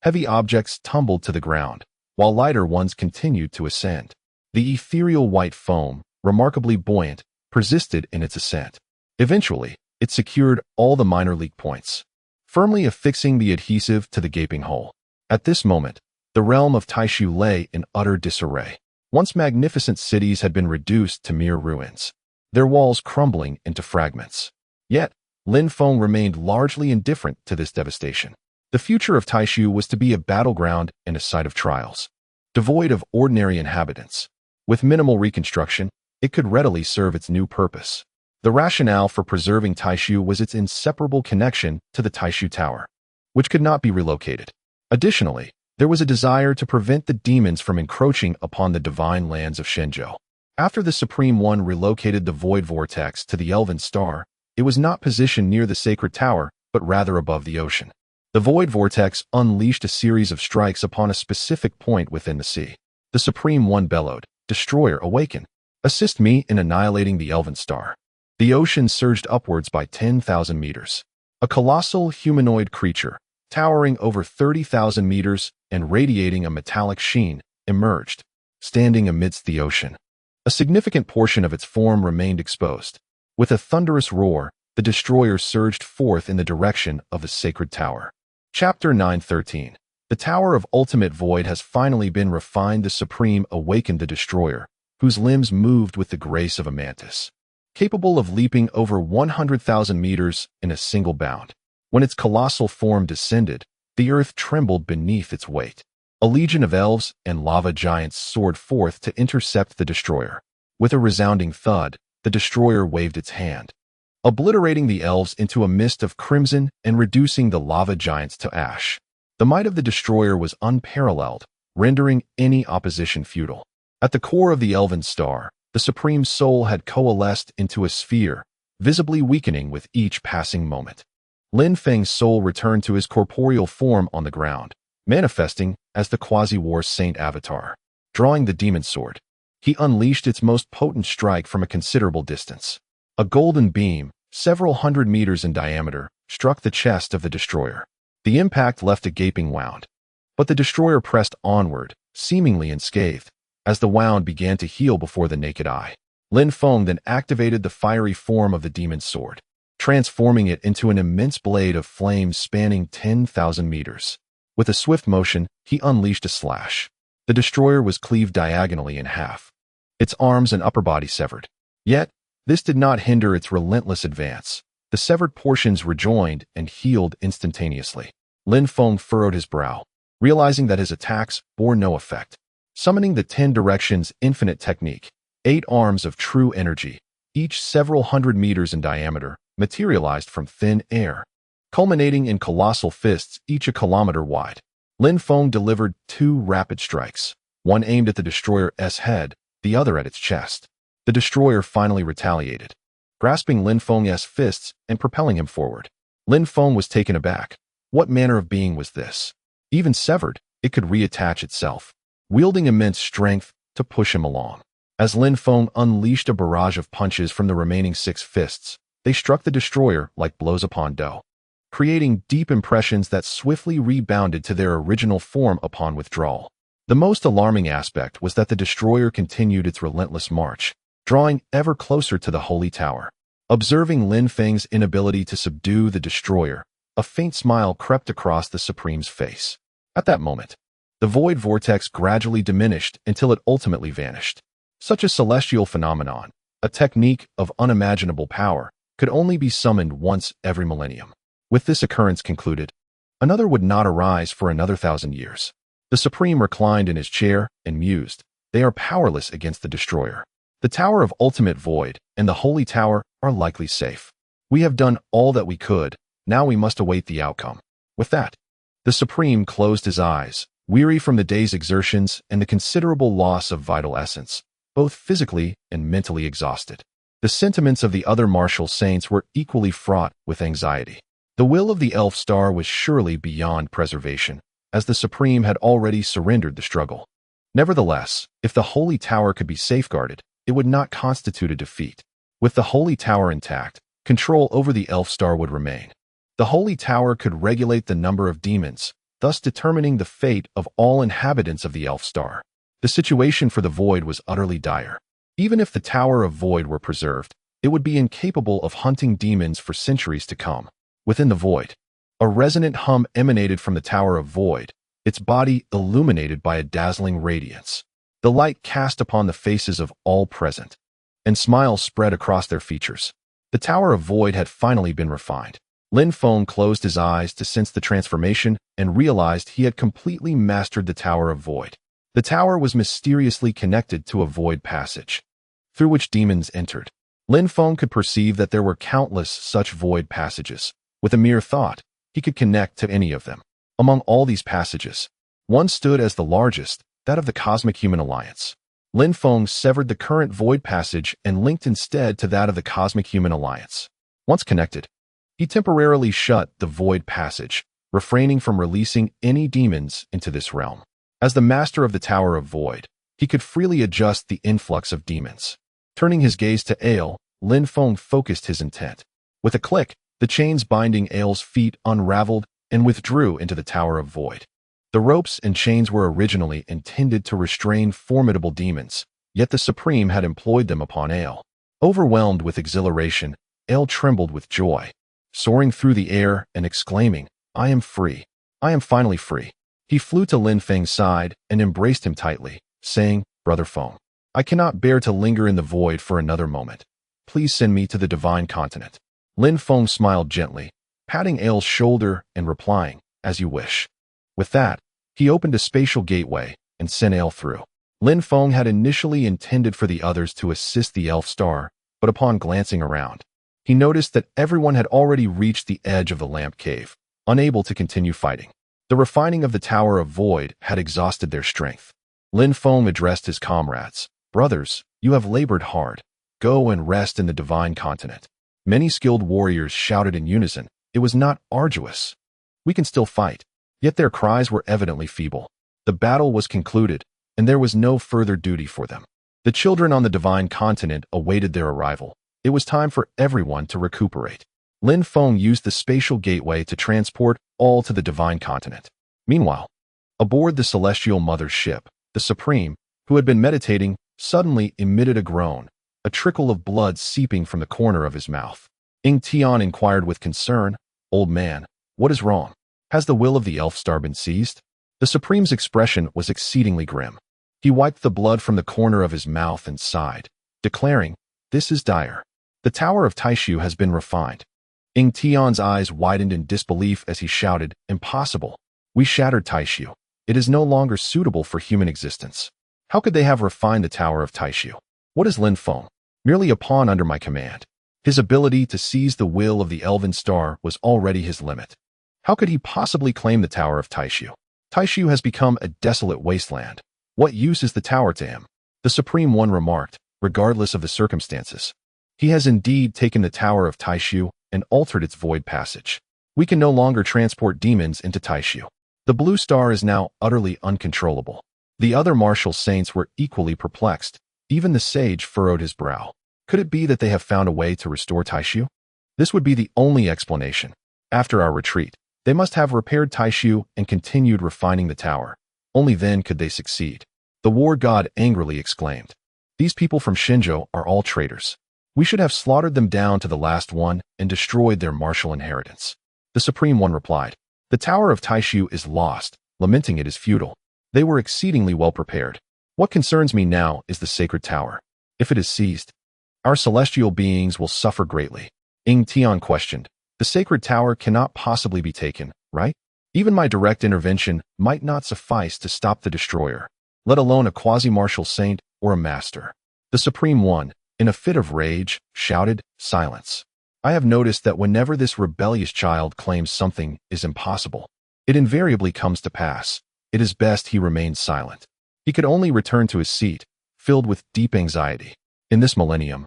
Heavy objects tumbled to the ground, while lighter ones continued to ascend. The ethereal white foam, remarkably buoyant, persisted in its ascent. Eventually, it secured all the minor leak points, firmly affixing the adhesive to the gaping hole. At this moment, the realm of Taishu lay in utter disarray. Once magnificent cities had been reduced to mere ruins, their walls crumbling into fragments. Yet, Lin Feng remained largely indifferent to this devastation. The future of Taishu was to be a battleground and a site of trials, devoid of ordinary inhabitants. With minimal reconstruction, it could readily serve its new purpose. The rationale for preserving Taishu was its inseparable connection to the Taishu Tower, which could not be relocated. Additionally, there was a desire to prevent the demons from encroaching upon the divine lands of Shenzhou. After the Supreme One relocated the Void Vortex to the Elven Star, it was not positioned near the Sacred Tower, but rather above the ocean. The Void Vortex unleashed a series of strikes upon a specific point within the sea. The Supreme One bellowed, "Destroyer, awaken! Assist me in annihilating the Elven Star." The ocean surged upwards by 10,000 meters. A colossal humanoid creature, towering over 30,000 meters and radiating a metallic sheen, emerged, standing amidst the ocean. A significant portion of its form remained exposed. With a thunderous roar, the destroyer surged forth in the direction of the sacred tower. Chapter 9:13. The Tower of Ultimate Void has finally been refined. The Supreme awakened the destroyer, whose limbs moved with the grace of a mantis, capable of leaping over 100,000 meters in a single bound. When its colossal form descended, the earth trembled beneath its weight. A legion of elves and lava giants soared forth to intercept the destroyer. With a resounding thud, the destroyer waved its hand, obliterating the elves into a mist of crimson and reducing the lava giants to ash. The might of the destroyer was unparalleled, rendering any opposition futile. At the core of the elven star, the supreme soul had coalesced into a sphere, visibly weakening with each passing moment. Lin Feng's soul returned to his corporeal form on the ground, manifesting as the quasi-war saint avatar. Drawing the demon sword, he unleashed its most potent strike from a considerable distance. A golden beam, several hundred meters in diameter, struck the chest of the destroyer. The impact left a gaping wound, but the destroyer pressed onward, seemingly unscathed, as the wound began to heal before the naked eye. Lin Feng then activated the fiery form of the demon's sword, transforming it into an immense blade of flames spanning 10,000 meters. With a swift motion, he unleashed a slash. The destroyer was cleaved diagonally in half, its arms and upper body severed. Yet, this did not hinder its relentless advance. The severed portions rejoined and healed instantaneously. Lin Feng furrowed his brow, realizing that his attacks bore no effect. Summoning the 10 Directions Infinite Technique, 8 arms of true energy, each several hundred meters in diameter, materialized from thin air, culminating in colossal fists each a kilometer wide. Lin Feng delivered 2 rapid strikes, one aimed at the destroyer's head, the other at its chest. The destroyer finally retaliated, grasping Lin Feng's fists and propelling him forward. Lin Feng was taken aback. What manner of being was this? Even severed, it could reattach itself, wielding immense strength to push him along. As Lin Feng unleashed a barrage of punches from the remaining 6 fists, they struck the destroyer like blows upon dough, creating deep impressions that swiftly rebounded to their original form upon withdrawal. The most alarming aspect was that the destroyer continued its relentless march, drawing ever closer to the holy tower. Observing Lin Feng's inability to subdue the destroyer, a faint smile crept across the Supreme's face. At that moment, the void vortex gradually diminished until it ultimately vanished. Such a celestial phenomenon, a technique of unimaginable power, could only be summoned once every millennium. With this occurrence concluded, another would not arise for another 1,000 years. The Supreme reclined in his chair and mused. They are powerless against the destroyer. The Tower of Ultimate Void and the Holy Tower are likely safe. We have done all that we could, now we must await the outcome. With that, the Supreme closed his eyes, weary from the day's exertions and the considerable loss of vital essence, both physically and mentally exhausted. The sentiments of the other martial saints were equally fraught with anxiety. The will of the Elf Star was surely beyond preservation, as the Supreme had already surrendered the struggle. Nevertheless, if the Holy Tower could be safeguarded, it would not constitute a defeat. With the Holy Tower intact, control over the Elf Star would remain. The Holy Tower could regulate the number of demons, thus determining the fate of all inhabitants of the Elf Star. The situation for the Void was utterly dire. Even if the Tower of Void were preserved, it would be incapable of hunting demons for centuries to come. Within the Void, a resonant hum emanated from the Tower of Void, its body illuminated by a dazzling radiance. The light cast upon the faces of all present, and smiles spread across their features. The Tower of Void had finally been refined. Lin Feng closed his eyes to sense the transformation and realized he had completely mastered the Tower of Void. The tower was mysteriously connected to a void passage, through which demons entered. Lin Feng could perceive that there were countless such void passages. With a mere thought, he could connect to any of them. Among all these passages, one stood as the largest, that of the Cosmic Human Alliance. Lin Feng severed the current void passage and linked instead to that of the Cosmic Human Alliance. Once connected, he temporarily shut the void passage, refraining from releasing any demons into this realm. As the master of the Tower of Void, he could freely adjust the influx of demons. Turning his gaze to Ale, Lin Feng focused his intent. With a click, the chains binding Ail's feet unraveled and withdrew into the Tower of Void. The ropes and chains were originally intended to restrain formidable demons, yet the Supreme had employed them upon Ail. Overwhelmed with exhilaration, Ail trembled with joy, soaring through the air and exclaiming, "I am free. I am finally free." He flew to Lin Feng's side and embraced him tightly, saying, "Brother Feng, I cannot bear to linger in the void for another moment. Please send me to the divine continent." Lin Feng smiled gently, patting Ail's shoulder and replying, "As you wish." With that, he opened a spatial gateway and sent Ail through. Lin Feng had initially intended for the others to assist the elf star, but upon glancing around, he noticed that everyone had already reached the edge of the lamp cave, unable to continue fighting. The refining of the Tower of Void had exhausted their strength. Lin Feng addressed his comrades, "Brothers, you have labored hard. Go and rest in the divine continent." Many skilled warriors shouted in unison, "It was not arduous. We can still fight." Yet their cries were evidently feeble. The battle was concluded, and there was no further duty for them. The children on the divine continent awaited their arrival. It was time for everyone to recuperate. Lin Feng used the spatial gateway to transport all to the divine continent. Meanwhile, aboard the celestial mother's ship, the Supreme, who had been meditating, suddenly emitted a groan, a trickle of blood seeping from the corner of his mouth. Ying Tian inquired with concern, "Old man, what is wrong? Has the will of the elf star been seized?" The Supreme's expression was exceedingly grim. He wiped the blood from the corner of his mouth and sighed, declaring, "This is dire. The Tower of Taishu has been refined." Ying Tian's eyes widened in disbelief as he shouted, "Impossible. We shattered Taishu. It is no longer suitable for human existence. How could they have refined the Tower of Taishu? What is Lin Feng? Merely a pawn under my command." His ability to seize the will of the Elven Star was already his limit. How could he possibly claim the Tower of Taishu? Taishu has become a desolate wasteland. What use is the tower to him? The Supreme One remarked, regardless of the circumstances. He has indeed taken the Tower of Taishu and altered its void passage. We can no longer transport demons into Taishu. The blue star is now utterly uncontrollable. The other martial saints were equally perplexed. Even the sage furrowed his brow. Could it be that they have found a way to restore Taishu? This would be the only explanation. After our retreat, they must have repaired Taishu and continued refining the tower. Only then could they succeed. The war god angrily exclaimed, "These people from Shenzhou are all traitors. We should have slaughtered them down to the last one and destroyed their martial inheritance." The Supreme One replied, "The Tower of Taishu is lost. Lamenting it is futile. They were exceedingly well prepared. What concerns me now is the sacred tower. If it is seized, our celestial beings will suffer greatly." Ying Tian questioned, "The sacred tower cannot possibly be taken, right? Even my direct intervention might not suffice to stop the destroyer, let alone a quasi-martial saint or a master." The Supreme One, in a fit of rage, shouted, "Silence. I have noticed that whenever this rebellious child claims something is impossible, it invariably comes to pass. It is best he remains silent." He could only return to his seat, filled with deep anxiety. In this millennium,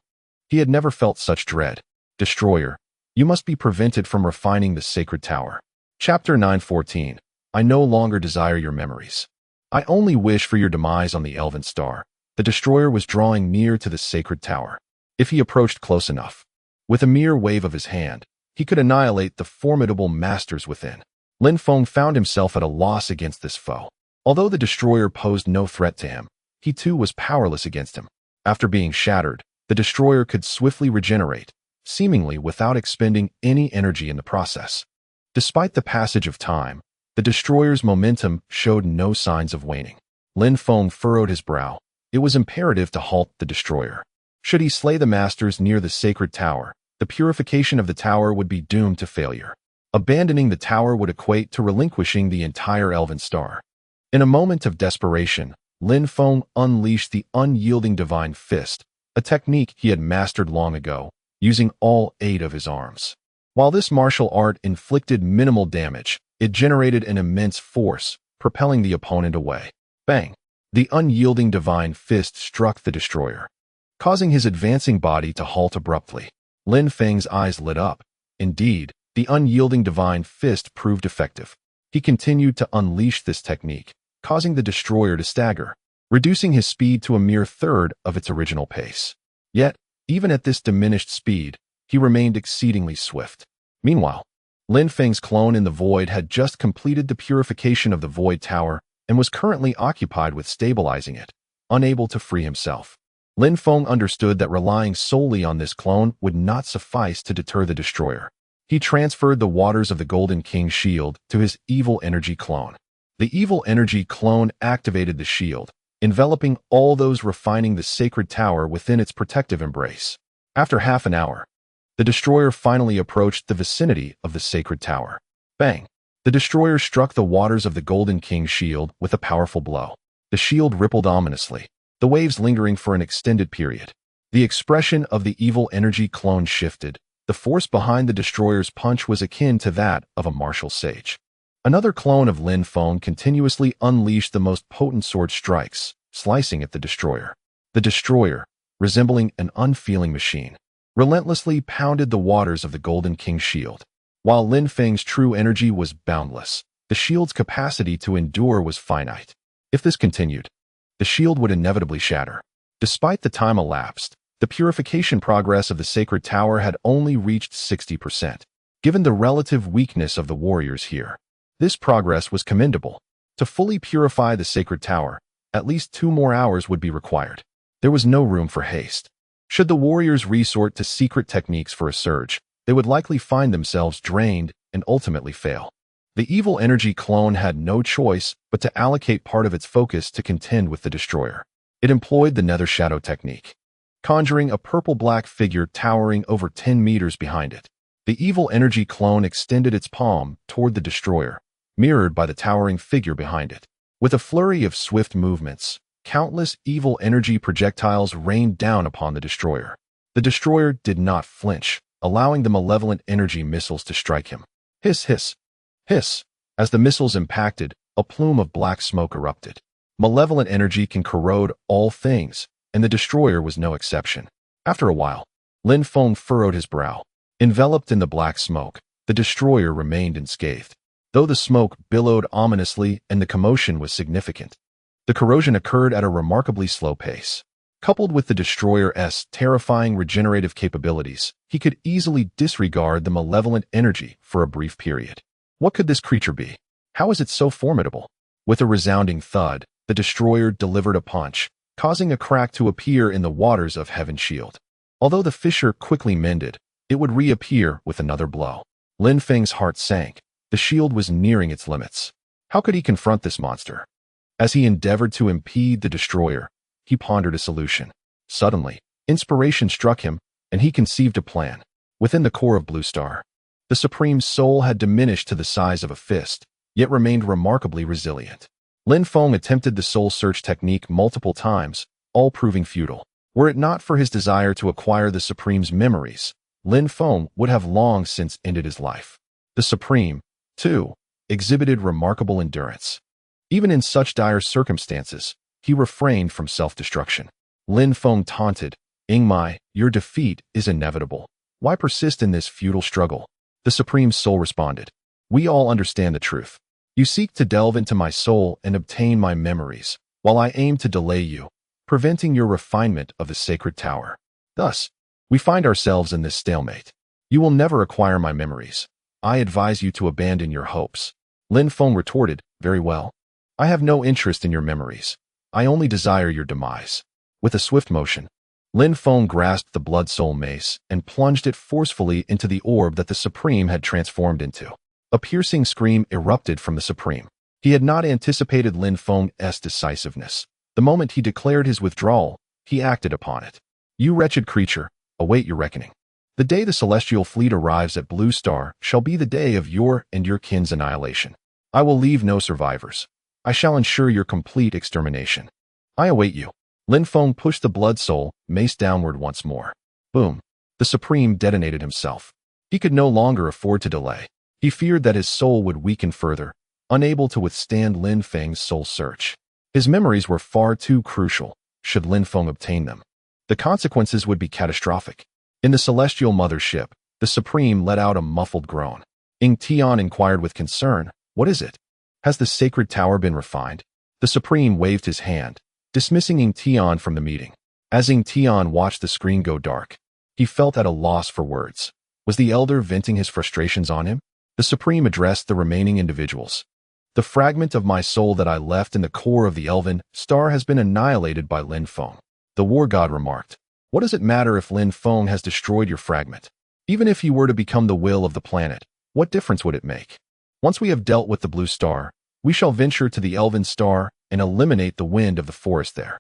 he had never felt such dread. "Destroyer, you must be prevented from refining the sacred tower." Chapter 9:14. I no longer desire your memories. I only wish for your demise on the Elven Star. The destroyer was drawing near to the sacred tower. If he approached close enough, with a mere wave of his hand, he could annihilate the formidable masters within. Lin Feng found himself at a loss against this foe. Although the destroyer posed no threat to him, he too was powerless against him. After being shattered, the destroyer could swiftly regenerate, seemingly without expending any energy in the process. Despite the passage of time, the destroyer's momentum showed no signs of waning. Lin Feng furrowed his brow. It was imperative to halt the destroyer. Should he slay the masters near the sacred tower, the purification of the tower would be doomed to failure. Abandoning the tower would equate to relinquishing the entire Elven Star. In a moment of desperation, Lin Feng unleashed the unyielding divine fist, a technique he had mastered long ago, using all 8 of his arms. While this martial art inflicted minimal damage, it generated an immense force, propelling the opponent away. Bang! The unyielding divine fist struck the destroyer, causing his advancing body to halt abruptly. Lin Feng's eyes lit up. Indeed, the unyielding divine fist proved effective. He continued to unleash this technique, causing the destroyer to stagger, reducing his speed to a mere third of its original pace. Yet, Even at this diminished speed, he remained exceedingly swift. Meanwhile, Lin Feng's clone in the void had just completed the purification of the void tower and was currently occupied with stabilizing it, unable to free himself. Lin Feng understood that relying solely on this clone would not suffice to deter the destroyer. He transferred the waters of the Golden King's shield to his evil energy clone. The evil energy clone activated the shield, enveloping all those refining the sacred tower within its protective embrace. After half an hour, the destroyer finally approached the vicinity of the sacred tower. Bang! The destroyer struck the waters of the Golden King's shield with a powerful blow. The shield rippled ominously, the waves lingering for an extended period. The expression of the evil energy clone shifted. The force behind the destroyer's punch was akin to that of a martial sage. Another clone of Lin Feng continuously unleashed the most potent sword strikes, slicing at the destroyer. The destroyer, resembling an unfeeling machine, relentlessly pounded the waters of the Golden King's shield. While Lin Feng's true energy was boundless, the shield's capacity to endure was finite. If this continued, the shield would inevitably shatter. Despite the time elapsed, the purification progress of the sacred tower had only reached 60%. Given the relative weakness of the warriors here, this progress was commendable. To fully purify the sacred tower, at least 2 more hours would be required. There was no room for haste. Should the warriors resort to secret techniques for a surge, they would likely find themselves drained and ultimately fail. The evil energy clone had no choice but to allocate part of its focus to contend with the destroyer. It employed the nether shadow technique, conjuring a purple-black figure towering over 10 meters behind it. The evil energy clone extended its palm toward the destroyer, mirrored by the towering figure behind it. With a flurry of swift movements, countless evil energy projectiles rained down upon the destroyer. The destroyer did not flinch, allowing the malevolent energy missiles to strike him. Hiss, hiss, hiss. As the missiles impacted, a plume of black smoke erupted. Malevolent energy can corrode all things, and the destroyer was no exception. After a while, Lin Feng furrowed his brow. Enveloped in the black smoke, the destroyer remained unscathed. Though the smoke billowed ominously and the commotion was significant, the corrosion occurred at a remarkably slow pace. Coupled with the destroyer's terrifying regenerative capabilities, he could easily disregard the malevolent energy for a brief period. What could this creature be? How is it so formidable? With a resounding thud, the destroyer delivered a punch, causing a crack to appear in the waters of Heaven's shield. Although the fissure quickly mended, it would reappear with another blow. Lin Feng's heart sank. The shield was nearing its limits. How could he confront this monster? As he endeavored to impede the destroyer, he pondered a solution. Suddenly, inspiration struck him, and he conceived a plan. Within the core of Blue Star, the Supreme Soul had diminished to the size of a fist, yet remained remarkably resilient. Lin Feng attempted the soul search technique multiple times, all proving futile. Were it not for his desire to acquire the Supreme's memories, Lin Feng would have long since ended his life. The Supreme, too, exhibited remarkable endurance. Even in such dire circumstances, he refrained from self-destruction. Lin Feng taunted, "Ingmai, your defeat is inevitable. Why persist in this futile struggle?" The Supreme Soul responded, "We all understand the truth. You seek to delve into my soul and obtain my memories, while I aim to delay you, preventing your refinement of the sacred tower. Thus, we find ourselves in this stalemate. You will never acquire my memories. I advise you to abandon your hopes." Lin Feng retorted, "Very well. I have no interest in your memories. I only desire your demise." With a swift motion, Lin Feng grasped the blood soul mace and plunged it forcefully into the orb that the Supreme had transformed into. A piercing scream erupted from the Supreme. He had not anticipated Lin Feng's decisiveness. The moment he declared his withdrawal, he acted upon it. "You wretched creature, await your reckoning. The day the celestial fleet arrives at Blue Star shall be the day of your and your kin's annihilation. I will leave no survivors. I shall ensure your complete extermination. I await you." Lin Feng pushed the blood soul mace downward once more. Boom. The Supreme detonated himself. He could no longer afford to delay. He feared that his soul would weaken further, unable to withstand Lin Feng's soul search. His memories were far too crucial, should Lin Feng obtain them. The consequences would be catastrophic. In the celestial mothership, the Supreme let out a muffled groan. Ing Tian inquired with concern, "What is it? Has the sacred tower been refined?" The Supreme waved his hand, dismissing Ing Tian from the meeting. As Ying Tian watched the screen go dark, he felt at a loss for words. Was the elder venting his frustrations on him? The Supreme addressed the remaining individuals. The fragment of my soul that I left in the core of the elven star has been annihilated by Lin Feng. The war god remarked. What does it matter if Lin Feng has destroyed your fragment? Even if he were to become the will of the planet, what difference would it make? Once we have dealt with the blue star, we shall venture to the elven star and eliminate the wind of the forest there.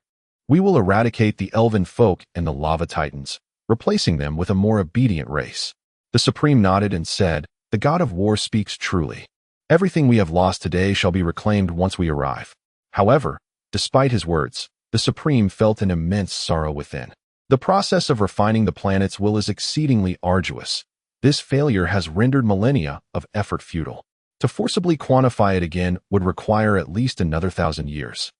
We will eradicate the elven folk and the lava titans, replacing them with a more obedient race. The Supreme nodded and said, the god of war speaks truly. Everything we have lost today shall be reclaimed once we arrive. However, despite his words, the Supreme felt an immense sorrow within. The process of refining the planet's will is exceedingly arduous. This failure has rendered millennia of effort futile. To forcibly quantify it again would require at least another 1,000 years.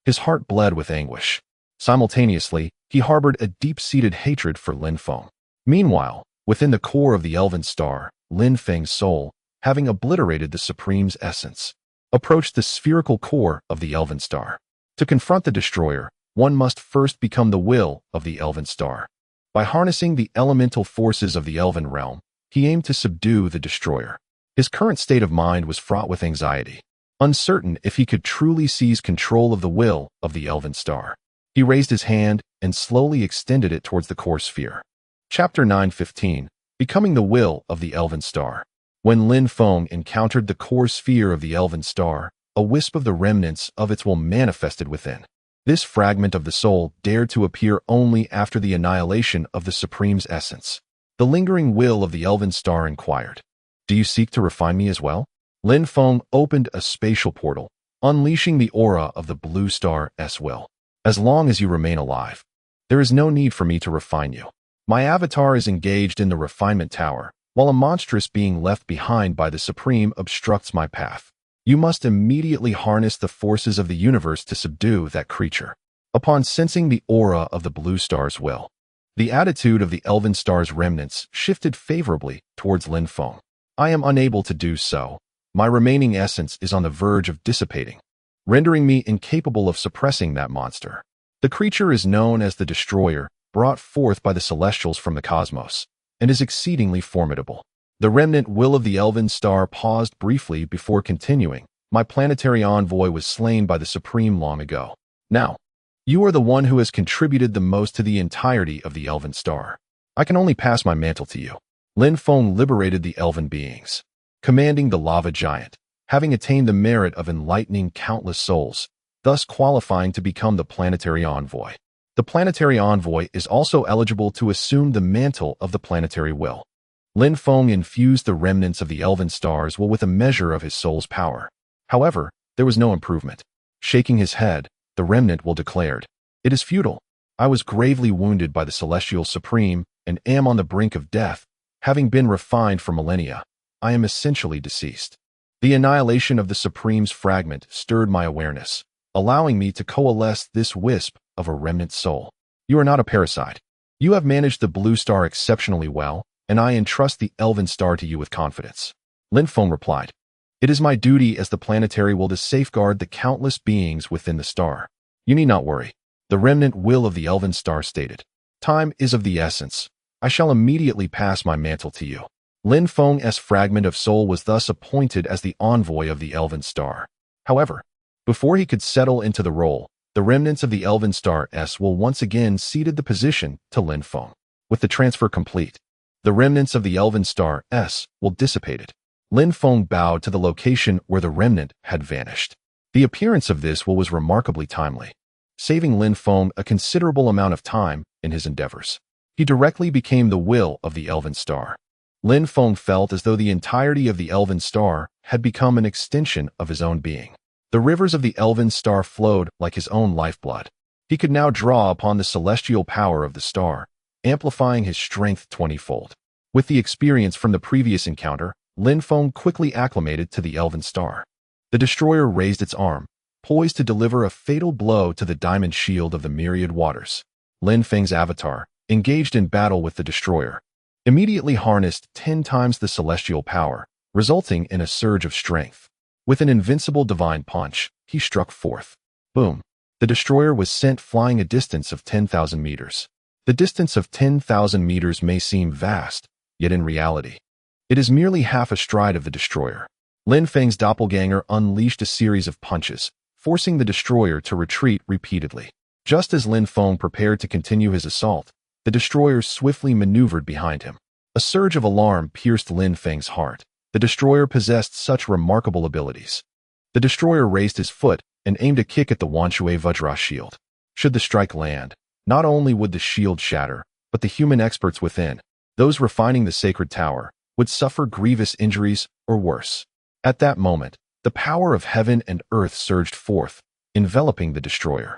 His heart bled with anguish. Simultaneously, he harbored a deep-seated hatred for Lin Feng. Meanwhile, within the core of the elven star, Lin Feng's soul, having obliterated the Supreme's essence, approached the spherical core of the elven star. To confront the destroyer, one must first become the will of the elven star. By harnessing the elemental forces of the elven realm, he aimed to subdue the destroyer. His current state of mind was fraught with anxiety, uncertain if he could truly seize control of the will of the elven star. He raised his hand and slowly extended it towards the core sphere. Chapter 9:15, Becoming the Will of the Elven Star. When Lin Feng encountered the core sphere of the elven star, a wisp of the remnants of its will manifested within. This fragment of the soul dared to appear only after the annihilation of the Supreme's essence. The lingering will of the elven star inquired, do you seek to refine me as well? Lin Feng opened a spatial portal, unleashing the aura of the blue star's will. As long as you remain alive, there is no need for me to refine you. My avatar is engaged in the refinement tower, while a monstrous being left behind by the Supreme obstructs my path. You must immediately harness the forces of the universe to subdue that creature. Upon sensing the aura of the blue star's will, the attitude of the elven star's remnants shifted favorably towards Lin Feng. I am unable to do so. My remaining essence is on the verge of dissipating, rendering me incapable of suppressing that monster. The creature is known as the Destroyer, brought forth by the Celestials from the cosmos, and is exceedingly formidable. The remnant will of the elven star paused briefly before continuing. My planetary envoy was slain by the Supreme long ago. Now, you are the one who has contributed the most to the entirety of the elven star. I can only pass my mantle to you. Lin Feng liberated the elven beings, commanding the lava giant, having attained the merit of enlightening countless souls, thus qualifying to become the planetary envoy. The planetary envoy is also eligible to assume the mantle of the planetary will. Lin Feng infused the remnants of the elven star's will with a measure of his soul's power. However, there was no improvement. Shaking his head, the remnant will declared, it is futile. I was gravely wounded by the Celestial Supreme and am on the brink of death. Having been refined for millennia, I am essentially deceased. The annihilation of the Supreme's fragment stirred my awareness, allowing me to coalesce this wisp of a remnant soul. You are not a parasite. You have managed the blue star exceptionally well, and I entrust the elven star to you with confidence. Lin Feng replied, it is my duty as the planetary will to safeguard the countless beings within the star. You need not worry. The remnant will of the elven star stated, time is of the essence. I shall immediately pass my mantle to you. Lin Feng's fragment of soul was thus appointed as the envoy of the elven star. However, before he could settle into the role, the remnants of the elven star's will once again ceded the position to Lin Feng. With the transfer complete, the remnants of the elven star's will dissipated. Lin Feng bowed to the location where the remnant had vanished. The appearance of this will was remarkably timely, saving Lin Feng a considerable amount of time in his endeavors. He directly became the will of the elven star. Lin Feng felt as though the entirety of the elven star had become an extension of his own being. The rivers of the elven star flowed like his own lifeblood. He could now draw upon the celestial power of the star, amplifying his strength 20-fold. With the experience from the previous encounter, Lin Feng quickly acclimated to the elven star. The destroyer raised its arm, poised to deliver a fatal blow to the diamond shield of the myriad waters. Lin Feng's avatar, engaged in battle with the destroyer, immediately harnessed 10 times the celestial power, resulting in a surge of strength. With an invincible divine punch, he struck forth. Boom! The destroyer was sent flying a distance of 10,000 meters. The distance of 10,000 meters may seem vast, yet in reality, it is merely half a stride of the destroyer. Lin Feng's doppelganger unleashed a series of punches, forcing the destroyer to retreat repeatedly. Just as Lin Feng prepared to continue his assault, the destroyer swiftly maneuvered behind him. A surge of alarm pierced Lin Feng's heart. The destroyer possessed such remarkable abilities. The destroyer raised his foot and aimed a kick at the Wanshui Vajra shield. Should the strike land, not only would the shield shatter, but the human experts within, those refining the sacred tower, would suffer grievous injuries or worse. At that moment, the power of heaven and earth surged forth, enveloping the destroyer.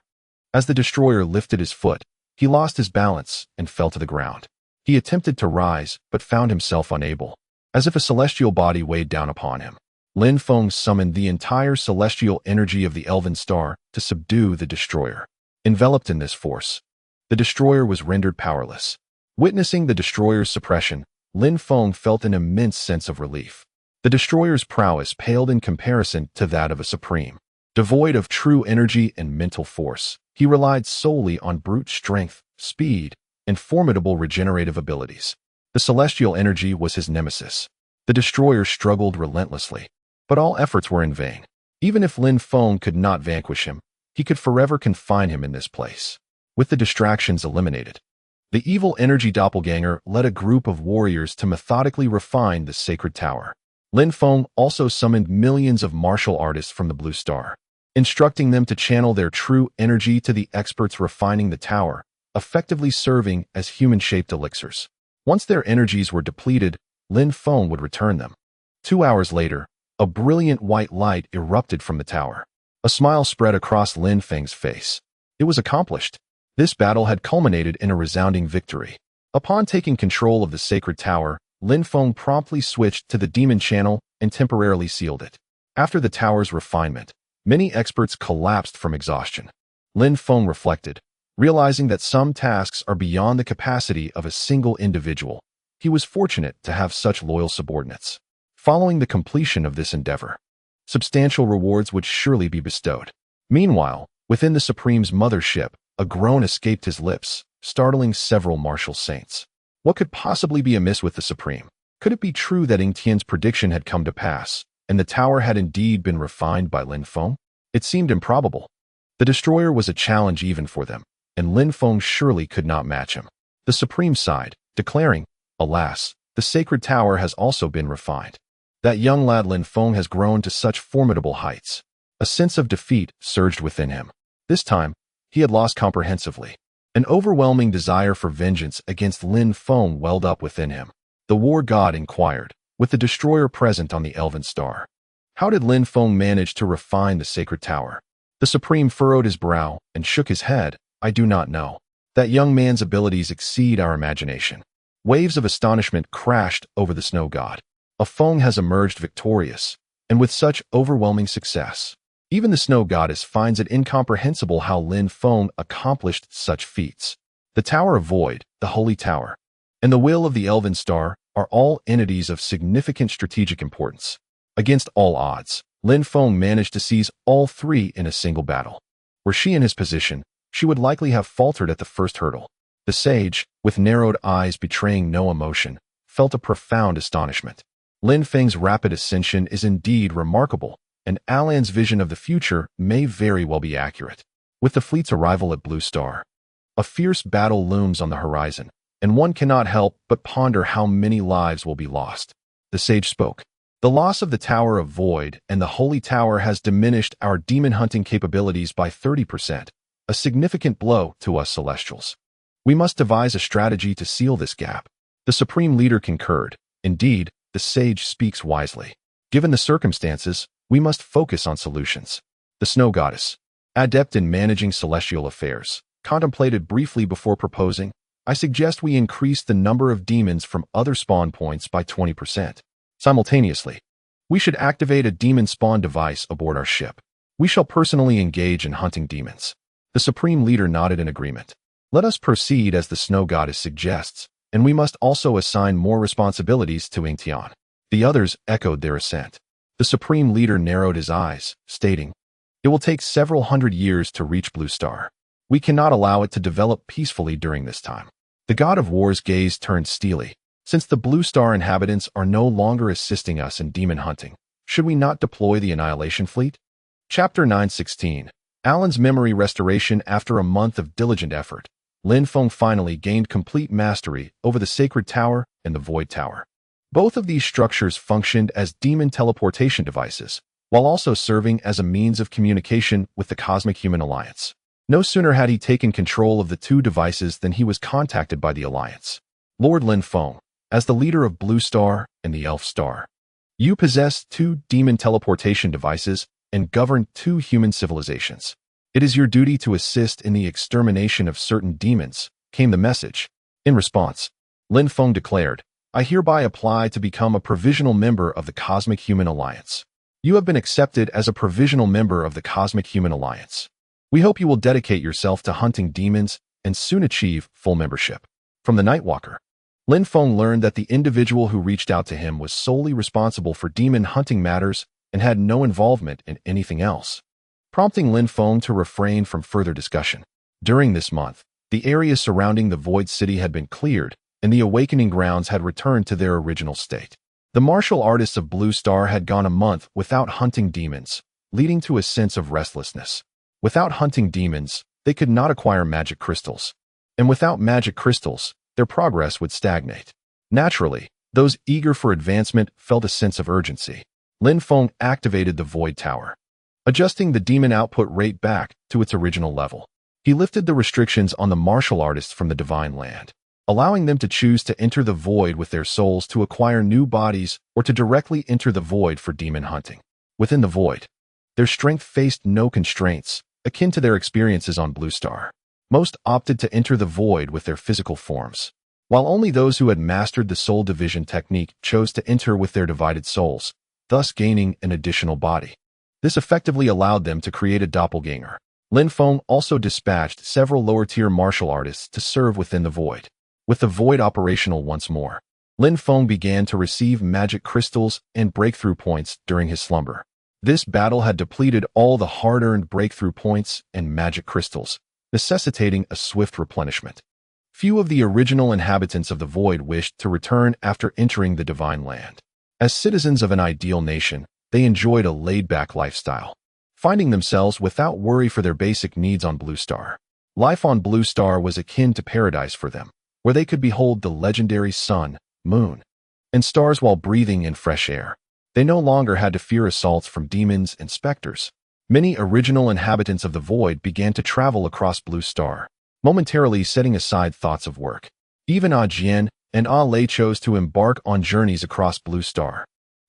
As the destroyer lifted his foot, he lost his balance and fell to the ground. He attempted to rise, but found himself unable. As if a celestial body weighed down upon him, Lin Feng summoned the entire celestial energy of the Elven Star to subdue the destroyer. Enveloped in this force, the destroyer was rendered powerless. Witnessing the destroyer's suppression, Lin Feng felt an immense sense of relief. The destroyer's prowess paled in comparison to that of a supreme. Devoid of true energy and mental force, he relied solely on brute strength, speed, and formidable regenerative abilities. The celestial energy was his nemesis. The destroyer struggled relentlessly, but all efforts were in vain. Even if Lin Feng could not vanquish him, he could forever confine him in this place. With the distractions eliminated, the evil energy doppelganger led a group of warriors to methodically refine the sacred tower. Lin Feng also summoned millions of martial artists from the Blue Star, instructing them to channel their true energy to the experts refining the tower, effectively serving as human-shaped elixirs. Once their energies were depleted, Lin Feng would return them. 2 hours later, a brilliant white light erupted from the tower. A smile spread across Lin Feng's face. It was accomplished. This battle had culminated in a resounding victory. Upon taking control of the sacred tower, Lin Feng promptly switched to the demon channel and temporarily sealed it. After the tower's refinement, many experts collapsed from exhaustion. Lin Feng reflected, realizing that some tasks are beyond the capacity of a single individual. He was fortunate to have such loyal subordinates. Following the completion of this endeavor, substantial rewards would surely be bestowed. Meanwhile, within the Supreme's mothership, a groan escaped his lips, startling several martial saints. What could possibly be amiss with the Supreme? Could it be true that Ying Tian's prediction had come to pass, and the tower had indeed been refined by Lin Feng? It seemed improbable. The destroyer was a challenge even for them, and Lin Feng surely could not match him. The Supreme sighed, declaring, "Alas, the sacred tower has also been refined. That young lad Lin Feng has grown to such formidable heights." A sense of defeat surged within him. This time, he had lost comprehensively. An overwhelming desire for vengeance against Lin Feng welled up within him. The war god inquired, with the destroyer present on the Elven Star. How did Lin Feng manage to refine the sacred tower? The Supreme furrowed his brow and shook his head. "I do not know. That young man's abilities exceed our imagination." Waves of astonishment crashed over the snow god. A Feng has emerged victorious, and with such overwhelming success. Even the snow goddess finds it incomprehensible how Lin Feng accomplished such feats. The Tower of Void, the Holy Tower, and the will of the Elven Star are all entities of significant strategic importance. Against all odds, Lin Feng managed to seize all three in a single battle. Were she in his position, she would likely have faltered at the first hurdle. The sage, with narrowed eyes betraying no emotion, felt a profound astonishment. Lin Feng's rapid ascension is indeed remarkable, and Alan's vision of the future may very well be accurate. With the fleet's arrival at Blue Star, a fierce battle looms on the horizon, and one cannot help but ponder how many lives will be lost. The sage spoke. "The loss of the Tower of Void and the Holy Tower has diminished our demon hunting capabilities by 30%, a significant blow to us Celestials. We must devise a strategy to seal this gap." The Supreme Leader concurred. Indeed, the sage speaks wisely. Given the circumstances, we must focus on solutions. The Snow Goddess, adept in managing celestial affairs, contemplated briefly before proposing, "I suggest we increase the number of demons from other spawn points by 20%. Simultaneously, we should activate a demon spawn device aboard our ship. We shall personally engage in hunting demons." The Supreme Leader nodded in agreement. "Let us proceed as the Snow Goddess suggests, and we must also assign more responsibilities to Ying Tian." The others echoed their assent. The Supreme Leader narrowed his eyes, stating, It will take several hundred years to reach Blue Star. We cannot allow it to develop peacefully during this time. The god of war's gaze turned steely. Since the Blue Star inhabitants are no longer assisting us in demon hunting, should we not deploy the Annihilation Fleet? Chapter 916. Alan's memory restoration. After a month of diligent effort, Lin Feng finally gained complete mastery over the Sacred Tower and the Void Tower. Both of these structures functioned as demon teleportation devices, while also serving as a means of communication with the Cosmic Human Alliance. No sooner had he taken control of the two devices than he was contacted by the Alliance. Lord Lin Feng, as the leader of Blue Star and the Elf Star, you possess two demon teleportation devices and govern two human civilizations. It is your duty to assist in the extermination of certain demons, came the message. In response, Lin Feng declared, I hereby apply to become a provisional member of the Cosmic Human Alliance. You have been accepted as a provisional member of the Cosmic Human Alliance. We hope you will dedicate yourself to hunting demons and soon achieve full membership. From the Nightwalker, Lin Feng learned that the individual who reached out to him was solely responsible for demon hunting matters and had no involvement in anything else, prompting Lin Feng to refrain from further discussion. During this month, the area surrounding the Void City had been cleared, and the awakening grounds had returned to their original state. The martial artists of Blue Star had gone a month without hunting demons, leading to a sense of restlessness. Without hunting demons, they could not acquire magic crystals. And without magic crystals, their progress would stagnate. Naturally, those eager for advancement felt a sense of urgency. Lin Feng activated the Void Tower, adjusting the demon output rate back to its original level. He lifted the restrictions on the martial artists from the Divine Land, allowing them to choose to enter the Void with their souls to acquire new bodies or to directly enter the Void for demon hunting. Within the Void, their strength faced no constraints, akin to their experiences on Blue Star. Most opted to enter the Void with their physical forms, while only those who had mastered the soul division technique chose to enter with their divided souls, thus gaining an additional body. This effectively allowed them to create a doppelganger. Lin Feng also dispatched several lower-tier martial artists to serve within the Void. With the Void operational once more, Lin Feng began to receive magic crystals and breakthrough points during his slumber. This battle had depleted all the hard-earned breakthrough points and magic crystals, necessitating a swift replenishment. Few of the original inhabitants of the Void wished to return after entering the Divine Land. As citizens of an ideal nation, they enjoyed a laid-back lifestyle, finding themselves without worry for their basic needs on Blue Star. Life on Blue Star was akin to paradise for them, where they could behold the legendary sun, moon, and stars while breathing in fresh air. They no longer had to fear assaults from demons and specters. Many original inhabitants of the Void began to travel across Blue Star, momentarily setting aside thoughts of work. Even Ah Jian and Ah Lei chose to embark on journeys across Blue Star.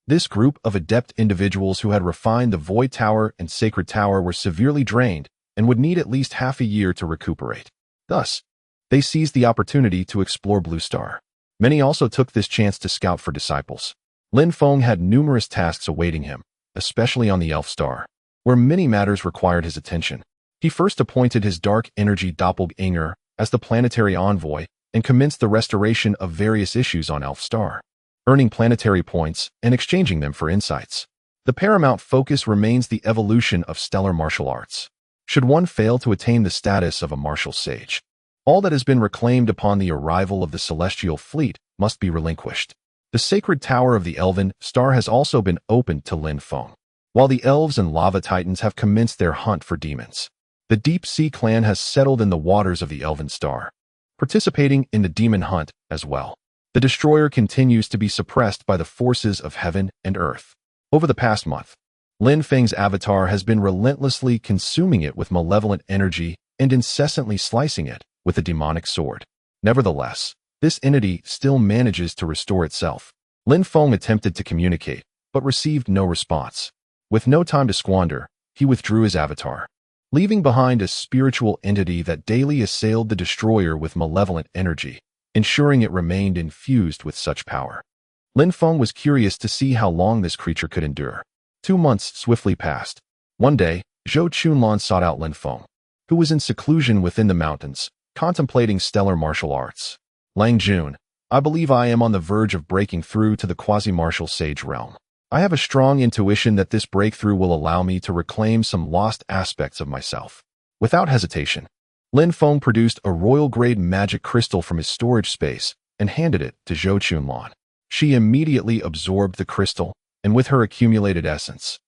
This group of adept individuals who had refined the Void Tower and Sacred Tower were severely drained and would need at least half a year to recuperate. Thus, they seized the opportunity to explore Blue Star. Many also took this chance to scout for disciples. Lin Feng had numerous tasks awaiting him, especially on the Elf Star, where many matters required his attention. He first appointed his dark energy doppelganger as the planetary envoy and commenced the restoration of various issues on Elf Star, earning planetary points and exchanging them for insights. The paramount focus remains the evolution of stellar martial arts. Should one fail to attain the status of a martial sage, all that has been reclaimed upon the arrival of the celestial fleet must be relinquished. The Sacred Tower of the Elven Star has also been opened to Lin Feng, while the Elves and Lava Titans have commenced their hunt for demons. The Deep Sea Clan has settled in the waters of the Elven Star, participating in the demon hunt as well. The Destroyer continues to be suppressed by the forces of heaven and earth. Over the past month, Lin Feng's avatar has been relentlessly consuming it with malevolent energy and incessantly slicing it with a demonic sword. Nevertheless, this entity still manages to restore itself. Lin Feng attempted to communicate, but received no response. With no time to squander, he withdrew his avatar, leaving behind a spiritual entity that daily assailed the Destroyer with malevolent energy, ensuring it remained infused with such power. Lin Feng was curious to see how long this creature could endure. 2 months swiftly passed. One day, Zhou Chunlan sought out Lin Feng, who was in seclusion within the mountains, contemplating stellar martial arts. Lang Jun, I believe I am on the verge of breaking through to the quasi-martial sage realm. I have a strong intuition that this breakthrough will allow me to reclaim some lost aspects of myself. Without hesitation, Lin Feng produced a royal-grade magic crystal from his storage space and handed it to Zhou Chunlan. She immediately absorbed the crystal, and with her accumulated essence,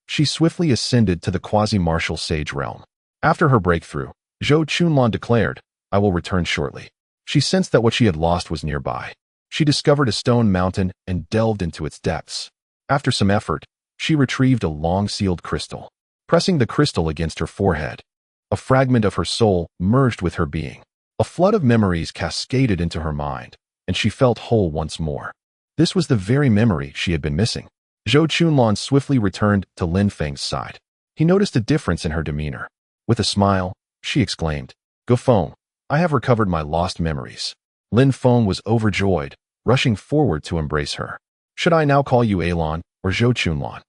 she swiftly ascended to the quasi-martial sage realm. After her breakthrough, Zhou Chunlan declared, "I will return shortly." She sensed that what she had lost was nearby. She discovered a stone mountain and delved into its depths. After some effort, she retrieved a long-sealed crystal. Pressing the crystal against her forehead, a fragment of her soul merged with her being. A flood of memories cascaded into her mind, and she felt whole once more. This was the very memory she had been missing. Zhou Chunlan swiftly returned to Lin Feng's side. He noticed a difference in her demeanor. With a smile, she exclaimed, "Go Feng, I have recovered my lost memories." Lin Feng was overjoyed, rushing forward to embrace her. "Should I now call you Alon or Zhou Chunlan?"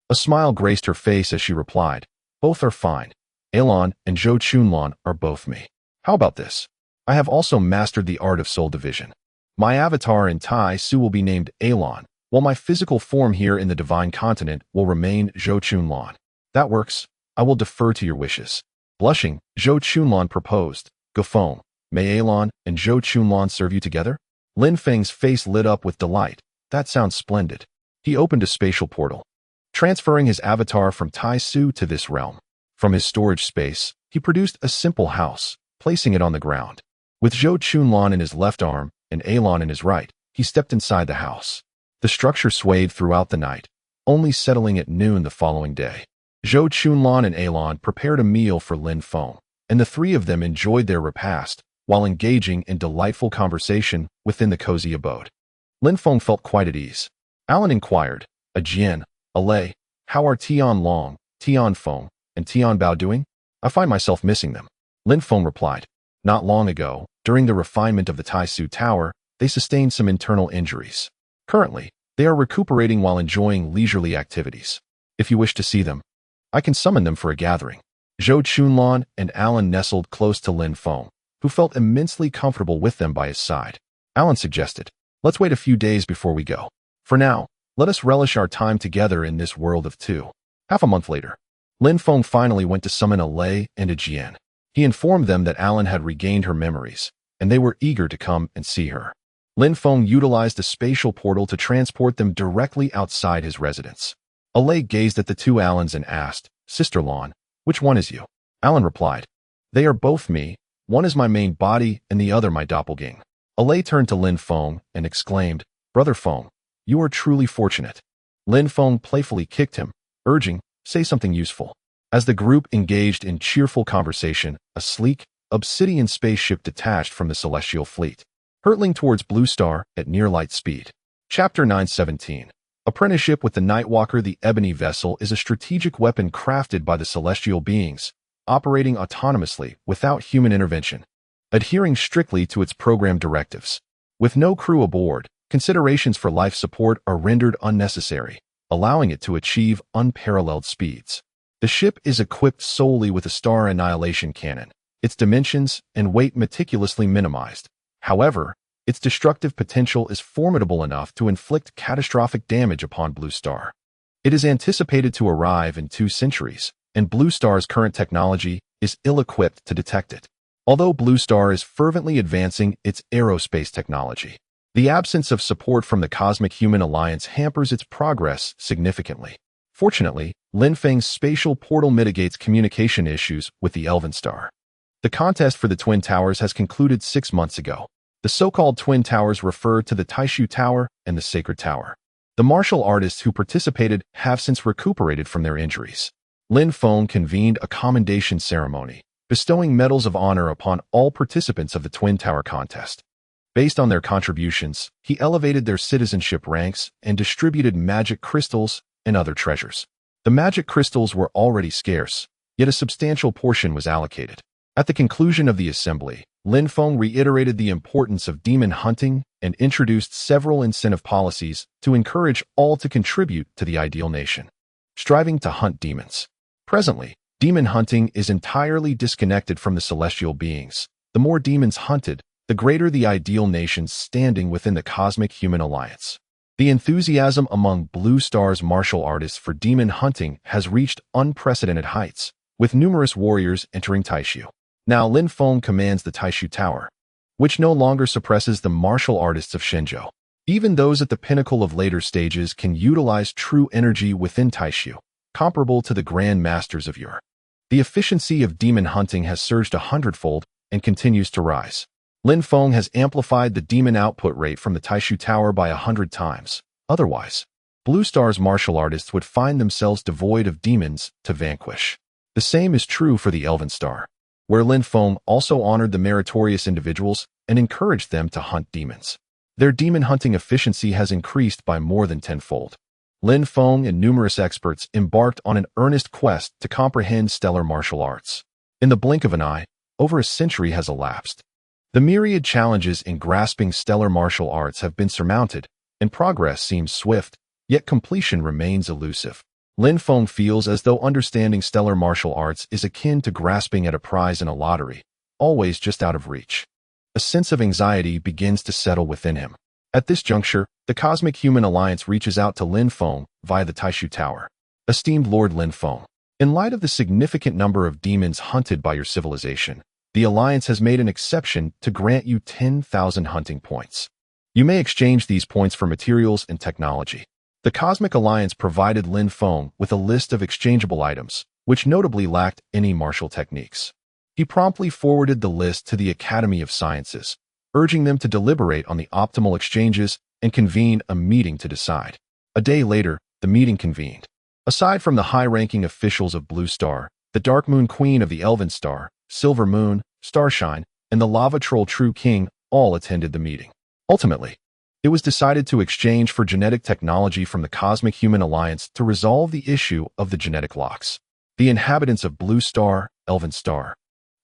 A smile graced her face as she replied, "Both are fine. Alon and Zhou Chunlan are both me. How about this? I have also mastered the art of soul division. My avatar in Tai Su will be named Alon, while my physical form here in the Divine Continent will remain Zhou Chunlan. That works. I will defer to your wishes." Blushing, Zhou Chunlan proposed, "Go Feng, may Alon and Zhou Chunlan serve you together?" Lin Feng's face lit up with delight. That sounds splendid. He opened a spatial portal, transferring his avatar from Tai Su to this realm. From his storage space, he produced a simple house, placing it on the ground. With Zhou Chunlan in his left arm and Alon in his right, he stepped inside the house. The structure swayed throughout the night, only settling at noon the following day. Zhou Chunlan and Alon prepared a meal for Lin Feng, and the three of them enjoyed their repast while engaging in delightful conversation within the cozy abode. Lin Feng felt quite at ease. Alon inquired, "Ajian, Alay, how are Tian Long, Tian Feng, and Tian Bao doing? I find myself missing them." Lin Feng replied, "Not long ago, during the refinement of the Tai Su Tower, they sustained some internal injuries. Currently, they are recuperating while enjoying leisurely activities. If you wish to see them, I can summon them for a gathering." Zhou Chunlan and Alon nestled close to Lin Feng, who felt immensely comfortable with them by his side. Alon suggested, "Let's wait a few days before we go. For now, let us relish our time together in this world of two." Half a month later, Lin Feng finally went to summon a Lei and a Jian. He informed them that Alon had regained her memories, and they were eager to come and see her. Lin Feng utilized a spatial portal to transport them directly outside his residence. Lei gazed at the two Alons and asked, "Sister Lon, which one is you?" Alon replied, "They are both me. One is my main body and the other my doppelganger." Lei turned to Lin Feng and exclaimed, "Brother Feng, you are truly fortunate." Lin Feng playfully kicked him, urging, "Say something useful." As the group engaged in cheerful conversation, a sleek, obsidian spaceship detached from the celestial fleet, hurtling towards Blue Star at near light speed. Chapter 917. Apprenticeship with the Nightwalker. The ebony vessel is a strategic weapon crafted by the celestial beings, operating autonomously without human intervention, adhering strictly to its program directives. With no crew aboard, considerations for life support are rendered unnecessary, allowing it to achieve unparalleled speeds. The ship is equipped solely with a star annihilation cannon, its dimensions and weight meticulously minimized. However, its destructive potential is formidable enough to inflict catastrophic damage upon Blue Star. It is anticipated to arrive in 2 centuries, and Blue Star's current technology is ill-equipped to detect it. Although Blue Star is fervently advancing its aerospace technology, the absence of support from the Cosmic Human Alliance hampers its progress significantly. Fortunately, Lin Feng's spatial portal mitigates communication issues with the Elven Star. The contest for the Twin Towers has concluded 6 months ago. The so-called Twin Towers refer to the Taishu Tower and the Sacred Tower. The martial artists who participated have since recuperated from their injuries. Lin Feng convened a commendation ceremony, bestowing medals of honor upon all participants of the Twin Tower contest. Based on their contributions, he elevated their citizenship ranks and distributed magic crystals and other treasures. The magic crystals were already scarce, yet a substantial portion was allocated. At the conclusion of the assembly, Lin Feng reiterated the importance of demon hunting and introduced several incentive policies to encourage all to contribute to the ideal nation. Striving to hunt demons. Presently, demon hunting is entirely disconnected from the celestial beings. The more demons hunted, the greater the ideal nation's standing within the Cosmic Human Alliance. The enthusiasm among Blue Star's martial artists for demon hunting has reached unprecedented heights, with numerous warriors entering Taishu. Now Lin Feng commands the Taishu Tower, which no longer suppresses the martial artists of Shenzhou. Even those at the pinnacle of later stages can utilize true energy within Taishu, comparable to the Grand Masters of yore. The efficiency of demon hunting has surged 100-fold and continues to rise. Lin Feng has amplified the demon output rate from the Taishu Tower by 100 times. Otherwise, Blue Star's martial artists would find themselves devoid of demons to vanquish. The same is true for the Elven Star, where Lin Feng also honored the meritorious individuals and encouraged them to hunt demons. Their demon hunting efficiency has increased by more than 10-fold. Lin Feng and numerous experts embarked on an earnest quest to comprehend stellar martial arts. In the blink of an eye, over a century has elapsed. The myriad challenges in grasping stellar martial arts have been surmounted, and progress seems swift, yet completion remains elusive. Lin Feng feels as though understanding stellar martial arts is akin to grasping at a prize in a lottery, always just out of reach. A sense of anxiety begins to settle within him. At this juncture, the Cosmic Human Alliance reaches out to Lin Feng via the Taishu Tower. Esteemed Lord Lin Feng, in light of the significant number of demons hunted by your civilization, the Alliance has made an exception to grant you 10,000 hunting points. You may exchange these points for materials and technology. The Cosmic Alliance provided Lin Feng with a list of exchangeable items, which notably lacked any martial techniques. He promptly forwarded the list to the Academy of Sciences, urging them to deliberate on the optimal exchanges and convene a meeting to decide. A day later, the meeting convened. Aside from the high-ranking officials of Blue Star, the Dark Moon Queen of the Elven Star, Silver Moon, Starshine, and the Lava Troll True King all attended the meeting. Ultimately, it was decided to exchange for genetic technology from the Cosmic Human Alliance to resolve the issue of the genetic locks. The inhabitants of Blue Star, Elven Star,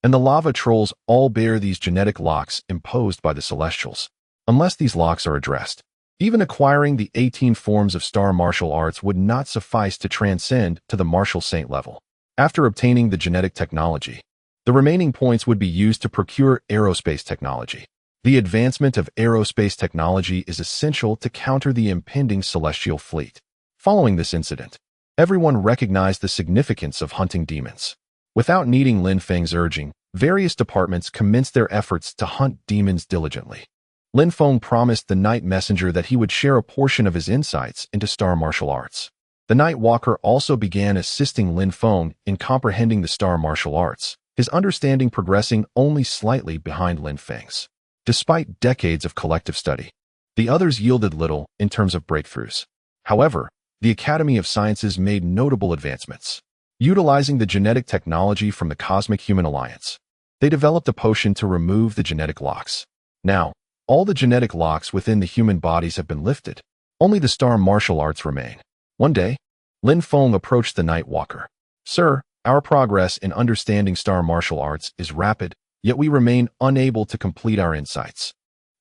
and the Lava Trolls all bear these genetic locks imposed by the Celestials. Unless these locks are addressed, even acquiring the 18 forms of star martial arts would not suffice to transcend to the martial saint level. After obtaining the genetic technology, the remaining points would be used to procure aerospace technology. The advancement of aerospace technology is essential to counter the impending celestial fleet. Following this incident, everyone recognized the significance of hunting demons. Without needing Lin Feng's urging, various departments commenced their efforts to hunt demons diligently. Lin Feng promised the Night Messenger that he would share a portion of his insights into star martial arts. The Night Walker also began assisting Lin Feng in comprehending the star martial arts, his understanding progressing only slightly behind Lin Feng's. Despite decades of collective study, the others yielded little in terms of breakthroughs. However, the Academy of Sciences made notable advancements. Utilizing the genetic technology from the Cosmic Human Alliance, they developed a potion to remove the genetic locks. Now, all the genetic locks within the human bodies have been lifted. Only the star martial arts remain. One day, Lin Feng approached the Night Walker. Sir, our progress in understanding star martial arts is rapid, yet we remain unable to complete our insights.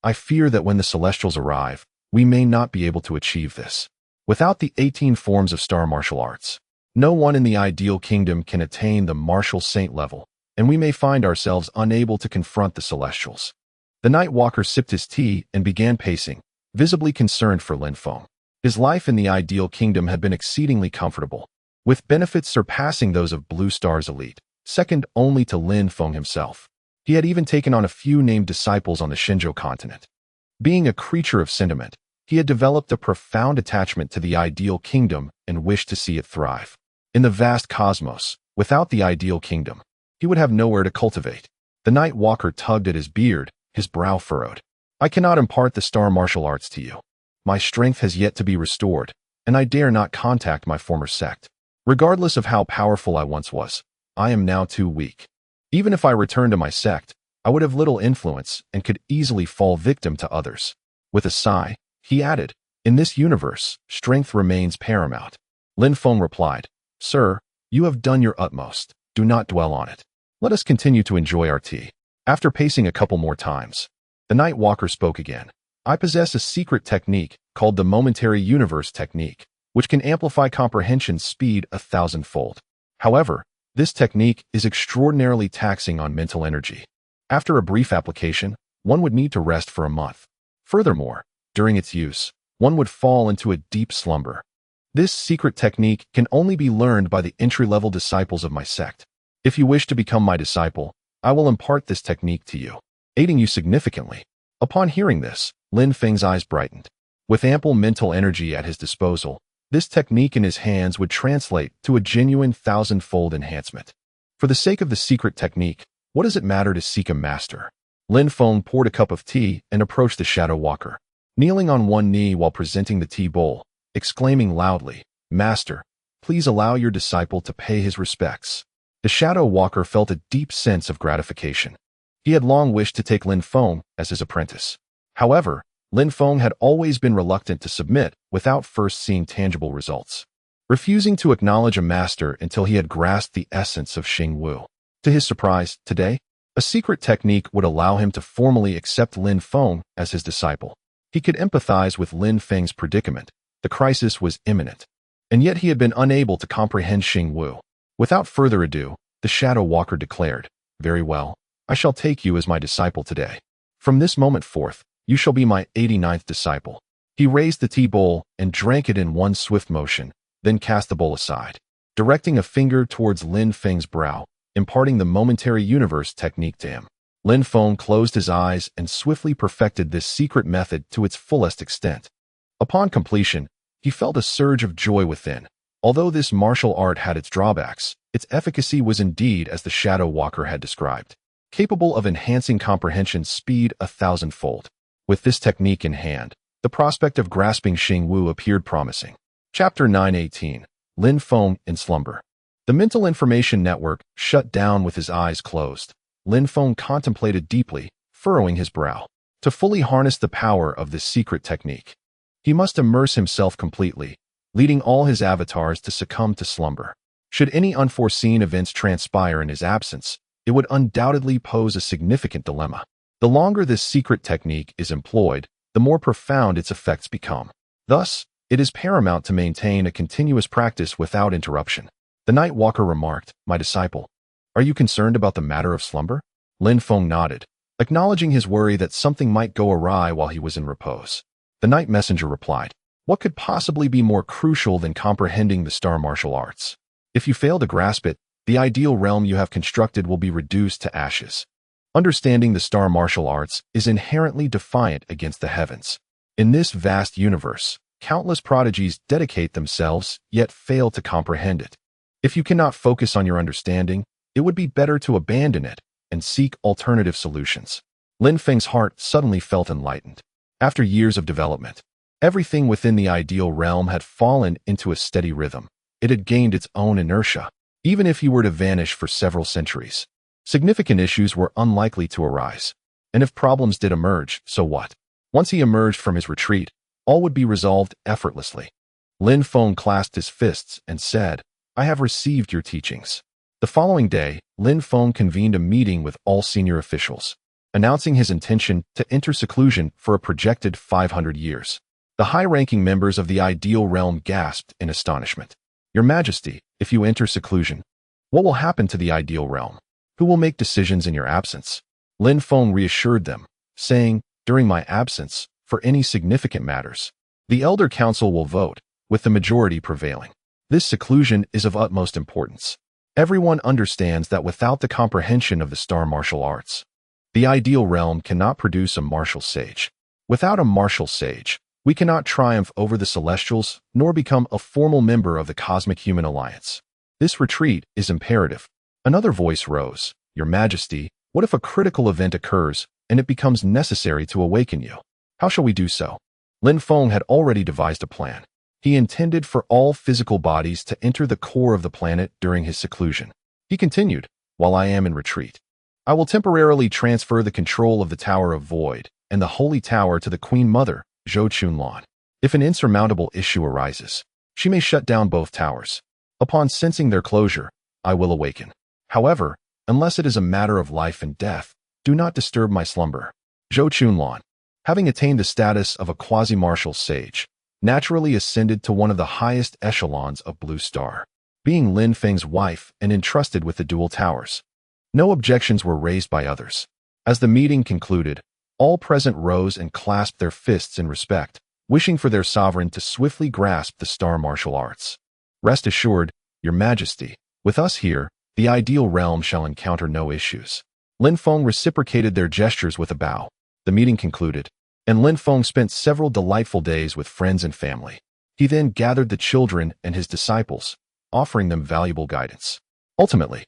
I fear that when the Celestials arrive, we may not be able to achieve this. Without the 18 forms of star martial arts, no one in the ideal kingdom can attain the martial saint level, and we may find ourselves unable to confront the Celestials. The Night Walker sipped his tea and began pacing, visibly concerned for Lin Feng. His life in the ideal kingdom had been exceedingly comfortable, with benefits surpassing those of Blue Star's elite, second only to Lin Feng himself. He had even taken on a few named disciples on the Shenzhou continent. Being a creature of sentiment, he had developed a profound attachment to the ideal kingdom and wished to see it thrive. In the vast cosmos, without the ideal kingdom, he would have nowhere to cultivate. The Night Walker tugged at his beard, his brow furrowed. I cannot impart the star martial arts to you. My strength has yet to be restored, and I dare not contact my former sect. Regardless of how powerful I once was, I am now too weak. Even if I returned to my sect, I would have little influence and could easily fall victim to others. With a sigh, he added, in this universe, strength remains paramount. Lin Feng replied, Sir, you have done your utmost. Do not dwell on it. Let us continue to enjoy our tea. After pacing a couple more times, the Night Walker spoke again. I possess a secret technique called the Momentary Universe Technique, which can amplify comprehension speed 1,000-fold. However, this technique is extraordinarily taxing on mental energy. After a brief application, one would need to rest for a month. Furthermore, during its use, one would fall into a deep slumber. This secret technique can only be learned by the entry-level disciples of my sect. If you wish to become my disciple, I will impart this technique to you, aiding you significantly. Upon hearing this, Lin Feng's eyes brightened. With ample mental energy at his disposal, this technique in his hands would translate to a genuine thousand-fold enhancement. For the sake of the secret technique, what does it matter to seek a master? Lin Feng poured a cup of tea and approached the Shadow Walker, kneeling on one knee while presenting the tea bowl, exclaiming loudly, "Master, please allow your disciple to pay his respects." The Shadow Walker felt a deep sense of gratification. He had long wished to take Lin Feng as his apprentice. However, Lin Feng had always been reluctant to submit without first seeing tangible results, refusing to acknowledge a master until he had grasped the essence of Xing Wu. To his surprise, today, a secret technique would allow him to formally accept Lin Feng as his disciple. He could empathize with Lin Feng's predicament. The crisis was imminent, and yet he had been unable to comprehend Xing Wu. Without further ado, the Shadow Walker declared, "Very well, I shall take you as my disciple today. From this moment forth, you shall be my 89th disciple." He raised the tea bowl and drank it in one swift motion, then cast the bowl aside, directing a finger towards Lin Feng's brow, imparting the momentary universe technique to him. Lin Feng closed his eyes and swiftly perfected this secret method to its fullest extent. Upon completion, he felt a surge of joy within. Although this martial art had its drawbacks, its efficacy was indeed as the Shadow Walker had described, capable of enhancing comprehension speed 1,000-fold. With this technique in hand, the prospect of grasping Xing Wu appeared promising. Chapter 918. Lin Feng in Slumber. The mental information network shut down with his eyes closed. Lin Feng contemplated deeply, furrowing his brow. To fully harness the power of this secret technique, he must immerse himself completely, leading all his avatars to succumb to slumber. Should any unforeseen events transpire in his absence, it would undoubtedly pose a significant dilemma. The longer this secret technique is employed, the more profound its effects become. Thus, it is paramount to maintain a continuous practice without interruption. The Night Walker remarked, "My disciple, are you concerned about the matter of slumber?" Lin Feng nodded, acknowledging his worry that something might go awry while he was in repose. The Night Messenger replied, "What could possibly be more crucial than comprehending the star martial arts? If you fail to grasp it, the ideal realm you have constructed will be reduced to ashes." Understanding the star martial arts is inherently defiant against the heavens. In this vast universe, countless prodigies dedicate themselves, yet fail to comprehend it. If you cannot focus on your understanding, it would be better to abandon it and seek alternative solutions. Lin Feng's heart suddenly felt enlightened. After years of development, everything within the ideal realm had fallen into a steady rhythm. It had gained its own inertia. Even if he were to vanish for several centuries, significant issues were unlikely to arise. And if problems did emerge, so what? Once he emerged from his retreat, all would be resolved effortlessly. Lin Feng clasped his fists and said, "I have received your teachings." The following day, Lin Feng convened a meeting with all senior officials, announcing his intention to enter seclusion for a projected 500 years. The high-ranking members of the ideal realm gasped in astonishment. "Your Majesty, if you enter seclusion, what will happen to the ideal realm? Who will make decisions in your absence?" Lin Feng reassured them, saying, "During my absence, for any significant matters, the Elder Council will vote, with the majority prevailing. This seclusion is of utmost importance. Everyone understands that without the comprehension of the star martial arts, the ideal realm cannot produce a martial sage. Without a martial sage, we cannot triumph over the Celestials nor become a formal member of the Cosmic Human Alliance. This retreat is imperative." Another voice rose, "Your Majesty, what if a critical event occurs and it becomes necessary to awaken you? How shall we do so?" Lin Feng had already devised a plan. He intended for all physical bodies to enter the core of the planet during his seclusion. He continued, "While I am in retreat, I will temporarily transfer the control of the Tower of Void and the Holy Tower to the Queen Mother, Zhou Chunlan. If an insurmountable issue arises, she may shut down both towers. Upon sensing their closure, I will awaken. However, unless it is a matter of life and death, do not disturb my slumber." Zhou Chunlan, having attained the status of a quasi-martial sage, naturally ascended to one of the highest echelons of Blue Star, being Lin Feng's wife and entrusted with the dual towers. No objections were raised by others. As the meeting concluded, all present rose and clasped their fists in respect, wishing for their sovereign to swiftly grasp the star martial arts. Rest assured, Your Majesty, with us here, the ideal realm shall encounter no issues. Lin Feng reciprocated their gestures with a bow. The meeting concluded, and Lin Feng spent several delightful days with friends and family. He then gathered the children and his disciples, offering them valuable guidance. Ultimately,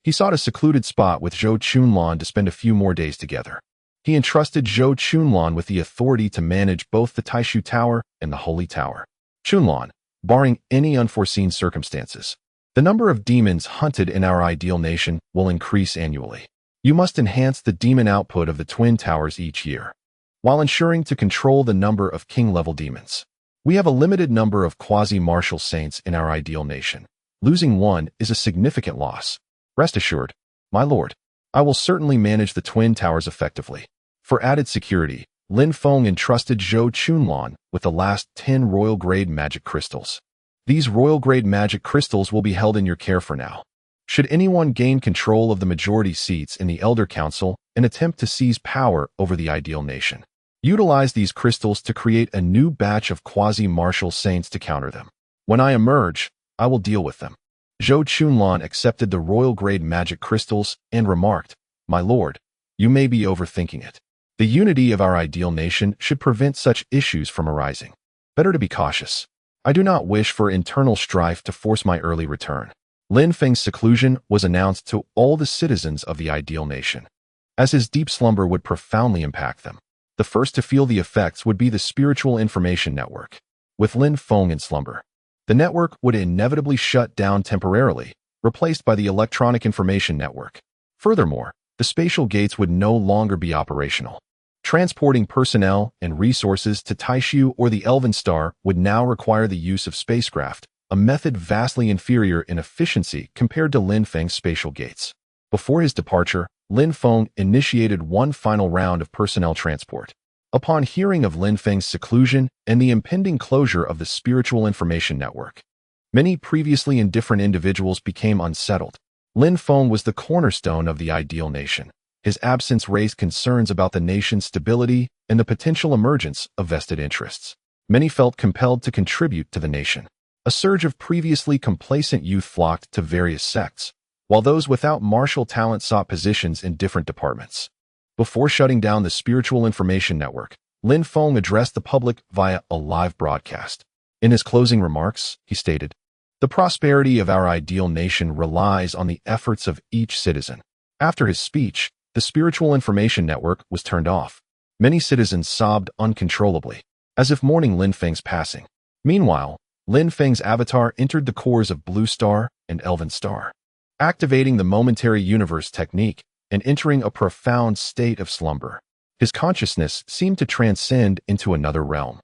he sought a secluded spot with Zhou Chunlan to spend a few more days together. He entrusted Zhou Chunlan with the authority to manage both the Taishu Tower and the Holy Tower. Chunlan, barring any unforeseen circumstances, the number of demons hunted in our ideal nation will increase annually. You must enhance the demon output of the Twin Towers each year, while ensuring to control the number of king-level demons. We have a limited number of quasi-martial saints in our ideal nation. Losing one is a significant loss. Rest assured, my lord, I will certainly manage the Twin Towers effectively. For added security, Lin Feng entrusted Zhou Chunlan with the last 10 royal-grade magic crystals. These royal-grade magic crystals will be held in your care for now. Should anyone gain control of the majority seats in the Elder Council and attempt to seize power over the ideal nation, utilize these crystals to create a new batch of quasi-martial saints to counter them. When I emerge, I will deal with them. Zhou Chunlan accepted the royal-grade magic crystals and remarked, My lord, you may be overthinking it. The unity of our ideal nation should prevent such issues from arising. Better to be cautious. I do not wish for internal strife to force my early return. Lin Feng's seclusion was announced to all the citizens of the ideal nation, as his deep slumber would profoundly impact them. The first to feel the effects would be the spiritual information network. With Lin Feng in slumber, the network would inevitably shut down temporarily, replaced by the electronic information network. Furthermore, the spatial gates would no longer be operational. Transporting personnel and resources to Taishu or the Elven Star would now require the use of spacecraft, a method vastly inferior in efficiency compared to Lin Feng's spatial gates. Before his departure, Lin Feng initiated one final round of personnel transport. Upon hearing of Lin Feng's seclusion and the impending closure of the spiritual information network, many previously indifferent individuals became unsettled. Lin Feng was the cornerstone of the ideal nation. His absence raised concerns about the nation's stability and the potential emergence of vested interests. Many felt compelled to contribute to the nation. A surge of previously complacent youth flocked to various sects, while those without martial talent sought positions in different departments. Before shutting down the spiritual information network, Lin Feng addressed the public via a live broadcast. In his closing remarks, he stated, The prosperity of our ideal nation relies on the efforts of each citizen. After his speech, the spiritual information network was turned off. Many citizens sobbed uncontrollably, as if mourning Lin Feng's passing. Meanwhile, Lin Feng's avatar entered the cores of Blue Star and Elven Star, activating the momentary universe technique and entering a profound state of slumber. His consciousness seemed to transcend into another realm,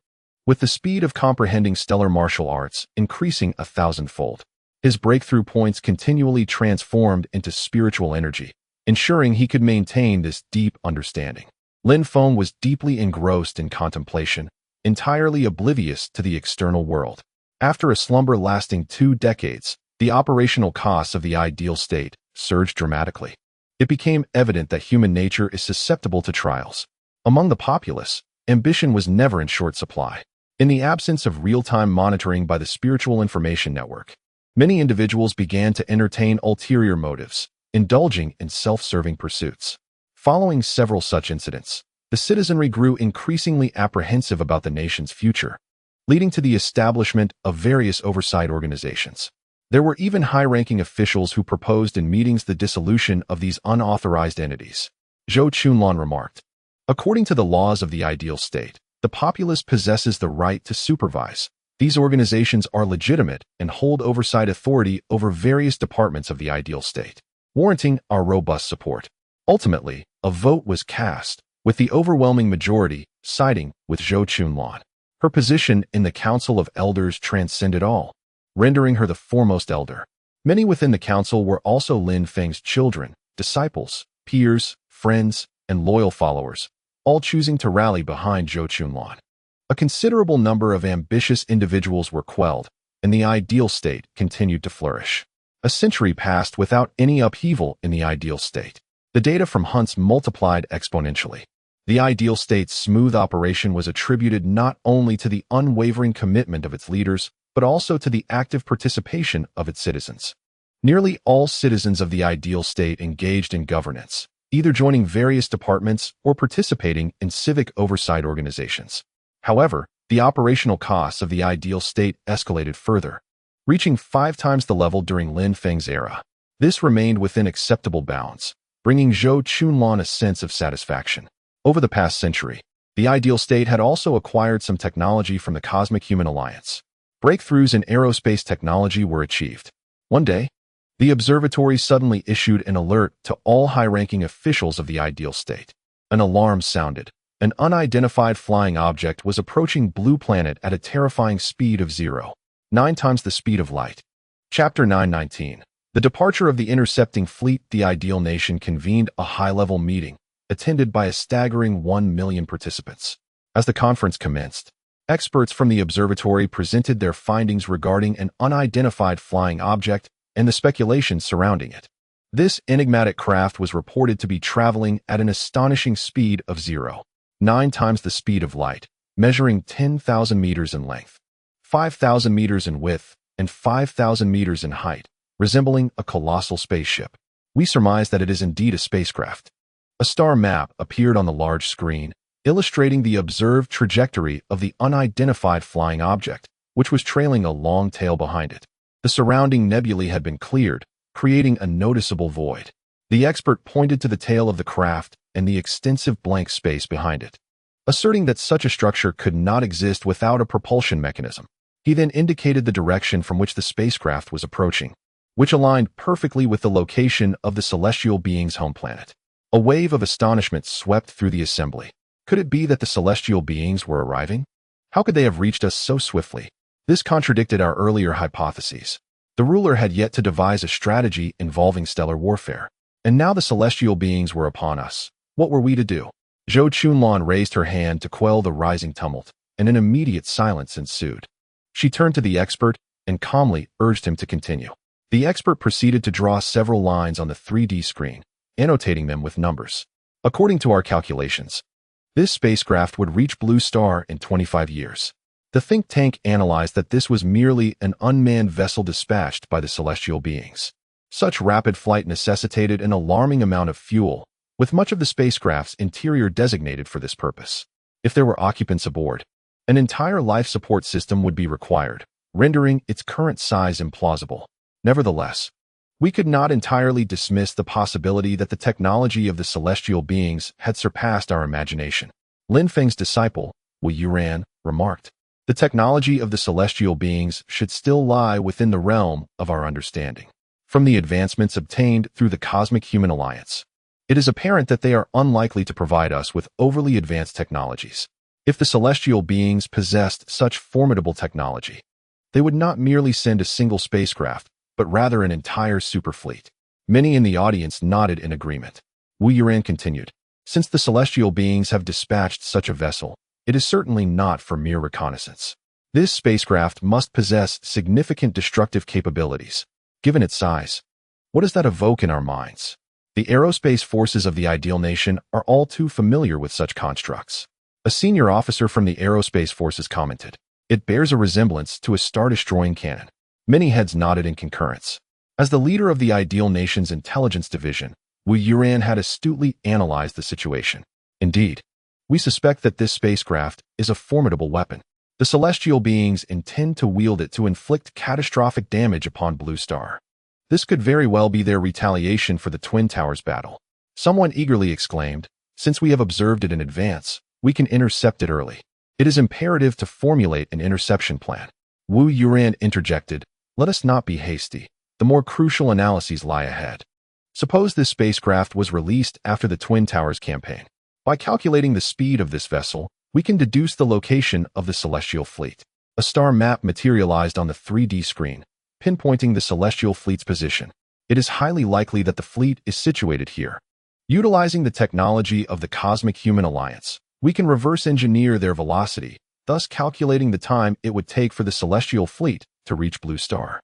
with the speed of comprehending stellar martial arts increasing 1,000-fold. His breakthrough points continually transformed into spiritual energy, ensuring he could maintain this deep understanding. Lin Feng was deeply engrossed in contemplation, entirely oblivious to the external world. After a slumber lasting 2 decades, the operational costs of the ideal state surged dramatically. It became evident that human nature is susceptible to trials. Among the populace, ambition was never in short supply. In the absence of real-time monitoring by the spiritual information network, many individuals began to entertain ulterior motives, indulging in self-serving pursuits. Following several such incidents, the citizenry grew increasingly apprehensive about the nation's future, leading to the establishment of various oversight organizations. There were even high-ranking officials who proposed in meetings the dissolution of these unauthorized entities. Zhou Chunlan remarked, According to the laws of the ideal state, the populace possesses the right to supervise. These organizations are legitimate and hold oversight authority over various departments of the ideal state, warranting our robust support. Ultimately, a vote was cast, with the overwhelming majority siding with Zhou Chunlan. Her position in the Council of Elders transcended all, rendering her the foremost elder. Many within the council were also Lin Feng's children, disciples, peers, friends, and loyal followers, all choosing to rally behind Zhou Chunlan. A considerable number of ambitious individuals were quelled, and the ideal state continued to flourish. A century passed without any upheaval in the ideal state. The data from hunts multiplied exponentially. The ideal state's smooth operation was attributed not only to the unwavering commitment of its leaders, but also to the active participation of its citizens. Nearly all citizens of the ideal state engaged in governance, either joining various departments or participating in civic oversight organizations. However, the operational costs of the ideal state escalated further, reaching 5 times the level during Lin Feng's era. This remained within acceptable bounds, bringing Zhou Qunlan a sense of satisfaction. Over the past century, the ideal state had also acquired some technology from the Cosmic Human Alliance. Breakthroughs in aerospace technology were achieved. One day, the observatory suddenly issued an alert to all high-ranking officials of the ideal state. An alarm sounded. An unidentified flying object was approaching Blue Planet at a terrifying speed of 0.9 times the speed of light. Chapter 919. The departure of the intercepting fleet. The ideal nation convened a high-level meeting, attended by a staggering 1 million participants. As the conference commenced, experts from the observatory presented their findings regarding an unidentified flying object and the speculations surrounding it. This enigmatic craft was reported to be traveling at an astonishing speed of 0.9 times the speed of light, measuring 10,000 meters in length, 5,000 meters in width, and 5,000 meters in height, resembling a colossal spaceship. We surmise that it is indeed a spacecraft. A star map appeared on the large screen, illustrating the observed trajectory of the unidentified flying object, which was trailing a long tail behind it. The surrounding nebulae had been cleared, creating a noticeable void. The expert pointed to the tail of the craft and the extensive blank space behind it, asserting that such a structure could not exist without a propulsion mechanism. He then indicated the direction from which the spacecraft was approaching, which aligned perfectly with the location of the celestial being's home planet. A wave of astonishment swept through the assembly. Could it be that the celestial beings were arriving? How could they have reached us so swiftly? This contradicted our earlier hypotheses. The ruler had yet to devise a strategy involving stellar warfare, and now the celestial beings were upon us. What were we to do? Zhou Qunlan raised her hand to quell the rising tumult, and an immediate silence ensued. She turned to the expert and calmly urged him to continue. The expert proceeded to draw several lines on the 3D screen, annotating them with numbers. According to our calculations, this spacecraft would reach Blue Star in 25 years. The think tank analyzed that this was merely an unmanned vessel dispatched by the celestial beings. Such rapid flight necessitated an alarming amount of fuel, with much of the spacecraft's interior designated for this purpose. If there were occupants aboard, an entire life support system would be required, rendering its current size implausible. Nevertheless, we could not entirely dismiss the possibility that the technology of the celestial beings had surpassed our imagination. Lin Feng's disciple, Wu Yuran, remarked, "The technology of the celestial beings should still lie within the realm of our understanding. From the advancements obtained through the Cosmic Human Alliance, it is apparent that they are unlikely to provide us with overly advanced technologies. If the celestial beings possessed such formidable technology, they would not merely send a single spacecraft, but rather an entire superfleet." Many in the audience nodded in agreement. Wu Yuran continued, "Since the celestial beings have dispatched such a vessel, it is certainly not for mere reconnaissance. This spacecraft must possess significant destructive capabilities. Given its size, what does that evoke in our minds? The aerospace forces of the ideal nation are all too familiar with such constructs." A senior officer from the aerospace forces commented, "It bears a resemblance to a star-destroying cannon." Many heads nodded in concurrence. As the leader of the ideal nation's intelligence division, Wu Yuran had astutely analyzed the situation. "Indeed, we suspect that this spacecraft is a formidable weapon. The celestial beings intend to wield it to inflict catastrophic damage upon Blue Star. This could very well be their retaliation for the Twin Towers battle." Someone eagerly exclaimed, "Since we have observed it in advance, we can intercept it early. It is imperative to formulate an interception plan." Wu Yuran interjected, "Let us not be hasty. The more crucial analyses lie ahead. Suppose this spacecraft was released after the Twin Towers campaign. By calculating the speed of this vessel, we can deduce the location of the celestial fleet." A star map materialized on the 3D screen, pinpointing the celestial fleet's position. "It is highly likely that the fleet is situated here. Utilizing the technology of the Cosmic Human Alliance, we can reverse engineer their velocity, thus calculating the time it would take for the celestial fleet to reach Blue Star.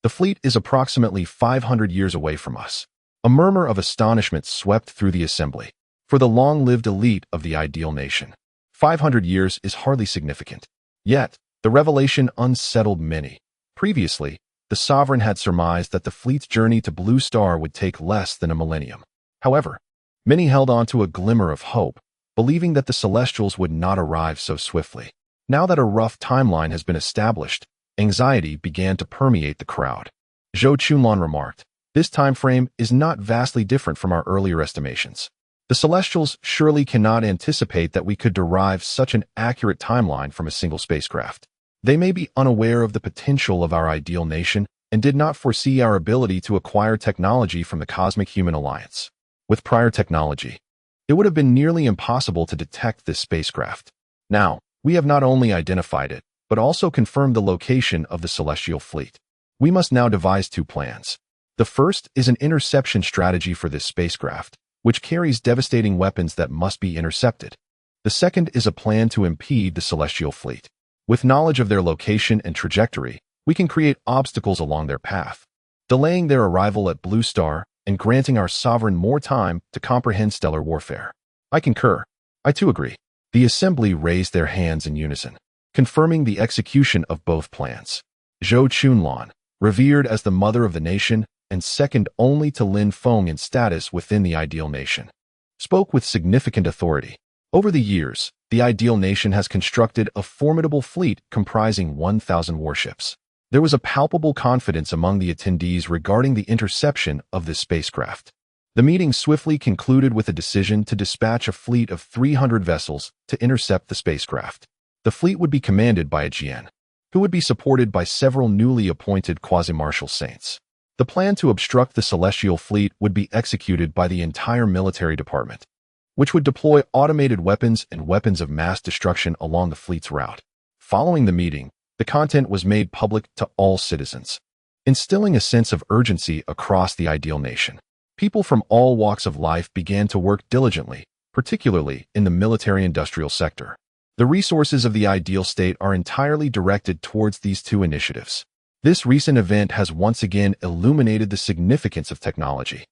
The fleet is approximately 500 years away from us." A murmur of astonishment swept through the assembly. For the long-lived elite of the ideal nation, 500 years is hardly significant. Yet, the revelation unsettled many. Previously, the sovereign had surmised that the fleet's journey to Blue Star would take less than a millennium. However, many held on to a glimmer of hope, believing that the Celestials would not arrive so swiftly. Now that a rough timeline has been established, anxiety began to permeate the crowd. Zhou Chunlan remarked, "This time frame is not vastly different from our earlier estimations. The Celestials surely cannot anticipate that we could derive such an accurate timeline from a single spacecraft. They may be unaware of the potential of our ideal nation and did not foresee our ability to acquire technology from the Cosmic Human Alliance. With prior technology, it would have been nearly impossible to detect this spacecraft. Now, we have not only identified it, but also confirmed the location of the Celestial fleet. We must now devise two plans. The first is an interception strategy for this spacecraft, which carries devastating weapons that must be intercepted. The second is a plan to impede the Celestial fleet. With knowledge of their location and trajectory, we can create obstacles along their path, delaying their arrival at Blue Star and granting our sovereign more time to comprehend stellar warfare." "I concur. I too agree." The assembly raised their hands in unison, confirming the execution of both plans. Zhou Chunlan, revered as the mother of the nation and second only to Lin Feng in status within the ideal nation, spoke with significant authority. Over the years, the ideal nation has constructed a formidable fleet comprising 1,000 warships. There was a palpable confidence among the attendees regarding the interception of this spacecraft. The meeting swiftly concluded with a decision to dispatch a fleet of 300 vessels to intercept the spacecraft. The fleet would be commanded by a Jian, who would be supported by several newly appointed quasi-martial saints. The plan to obstruct the Celestial fleet would be executed by the entire military department, which would deploy automated weapons and weapons of mass destruction along the fleet's route. Following the meeting, the content was made public to all citizens, instilling a sense of urgency across the ideal nation. People from all walks of life began to work diligently, particularly in the military-industrial sector. The resources of the ideal state are entirely directed towards these two initiatives. This recent event has once again illuminated the significance of technology.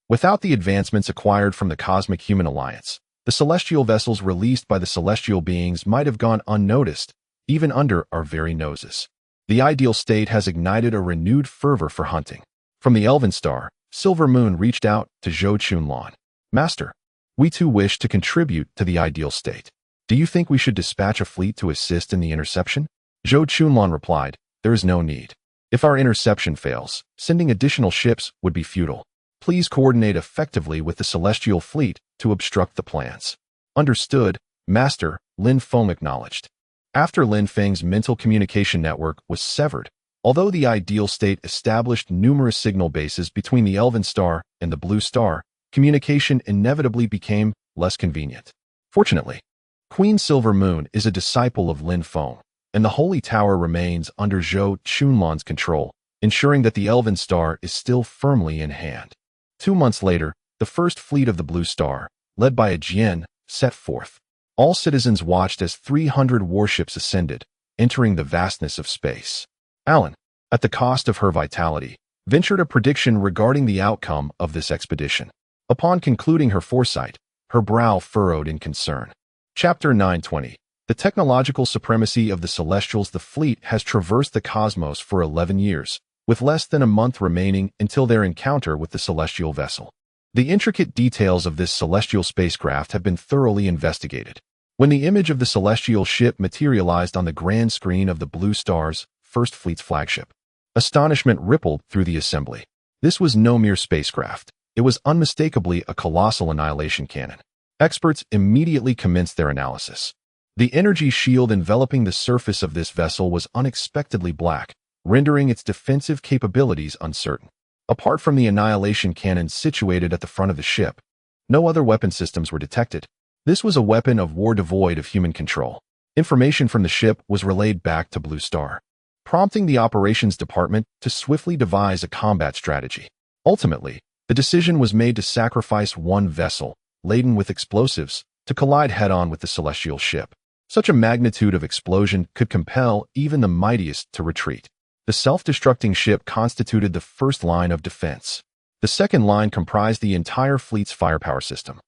Without the advancements acquired from the Cosmic Human Alliance, the celestial vessels released by the celestial beings might have gone unnoticed, even under our very noses. The ideal state has ignited a renewed fervor for hunting. From the Elven Star, Silver Moon reached out to Zhou Chunlan. "Master, we too wish to contribute to the ideal state. Do you think we should dispatch a fleet to assist in the interception?" Zhou Chunlan replied, "There is no need. If our interception fails, sending additional ships would be futile. Please coordinate effectively with the Celestial fleet to obstruct the plans." "Understood, Master," Lin Feng acknowledged. After Lin Feng's mental communication network was severed, although the ideal state established numerous signal bases between the Elven Star and the Blue Star, communication inevitably became less convenient. Fortunately, Queen Silver Moon is a disciple of Lin Feng, and the Holy Tower remains under Zhou Chunlan's control, ensuring that the Elven Star is still firmly in hand. 2 months later, the first fleet of the Blue Star, led by a Jian, set forth. All citizens watched as 300 warships ascended, entering the vastness of space. Alan, at the cost of her vitality, ventured a prediction regarding the outcome of this expedition. Upon concluding her foresight, her brow furrowed in concern. Chapter 920. The technological supremacy of the Celestials. The fleet has traversed the cosmos for 11 years, with less than a month remaining until their encounter with the celestial vessel. The intricate details of this celestial spacecraft have been thoroughly investigated. When the image of the celestial ship materialized on the grand screen of the Blue Star's First Fleet's flagship, astonishment rippled through the assembly. This was no mere spacecraft. It was unmistakably a colossal annihilation cannon. Experts immediately commenced their analysis. The energy shield enveloping the surface of this vessel was unexpectedly black, rendering its defensive capabilities uncertain. Apart from the annihilation cannon situated at the front of the ship, no other weapon systems were detected. This was a weapon of war devoid of human control. Information from the ship was relayed back to Blue Star, prompting the operations department to swiftly devise a combat strategy. Ultimately, the decision was made to sacrifice one vessel, laden with explosives, to collide head-on with the celestial ship. Such a magnitude of explosion could compel even the mightiest to retreat. The self-destructing ship constituted the first line of defense. The second line comprised the entire fleet's firepower system.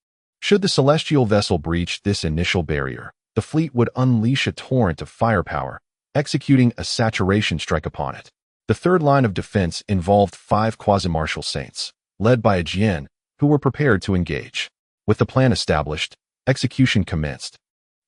Should the celestial vessel breach this initial barrier, the fleet would unleash a torrent of firepower, executing a saturation strike upon it. The third line of defense involved 5 quasi-martial saints, led by a Jian, who were prepared to engage. With the plan established, execution commenced.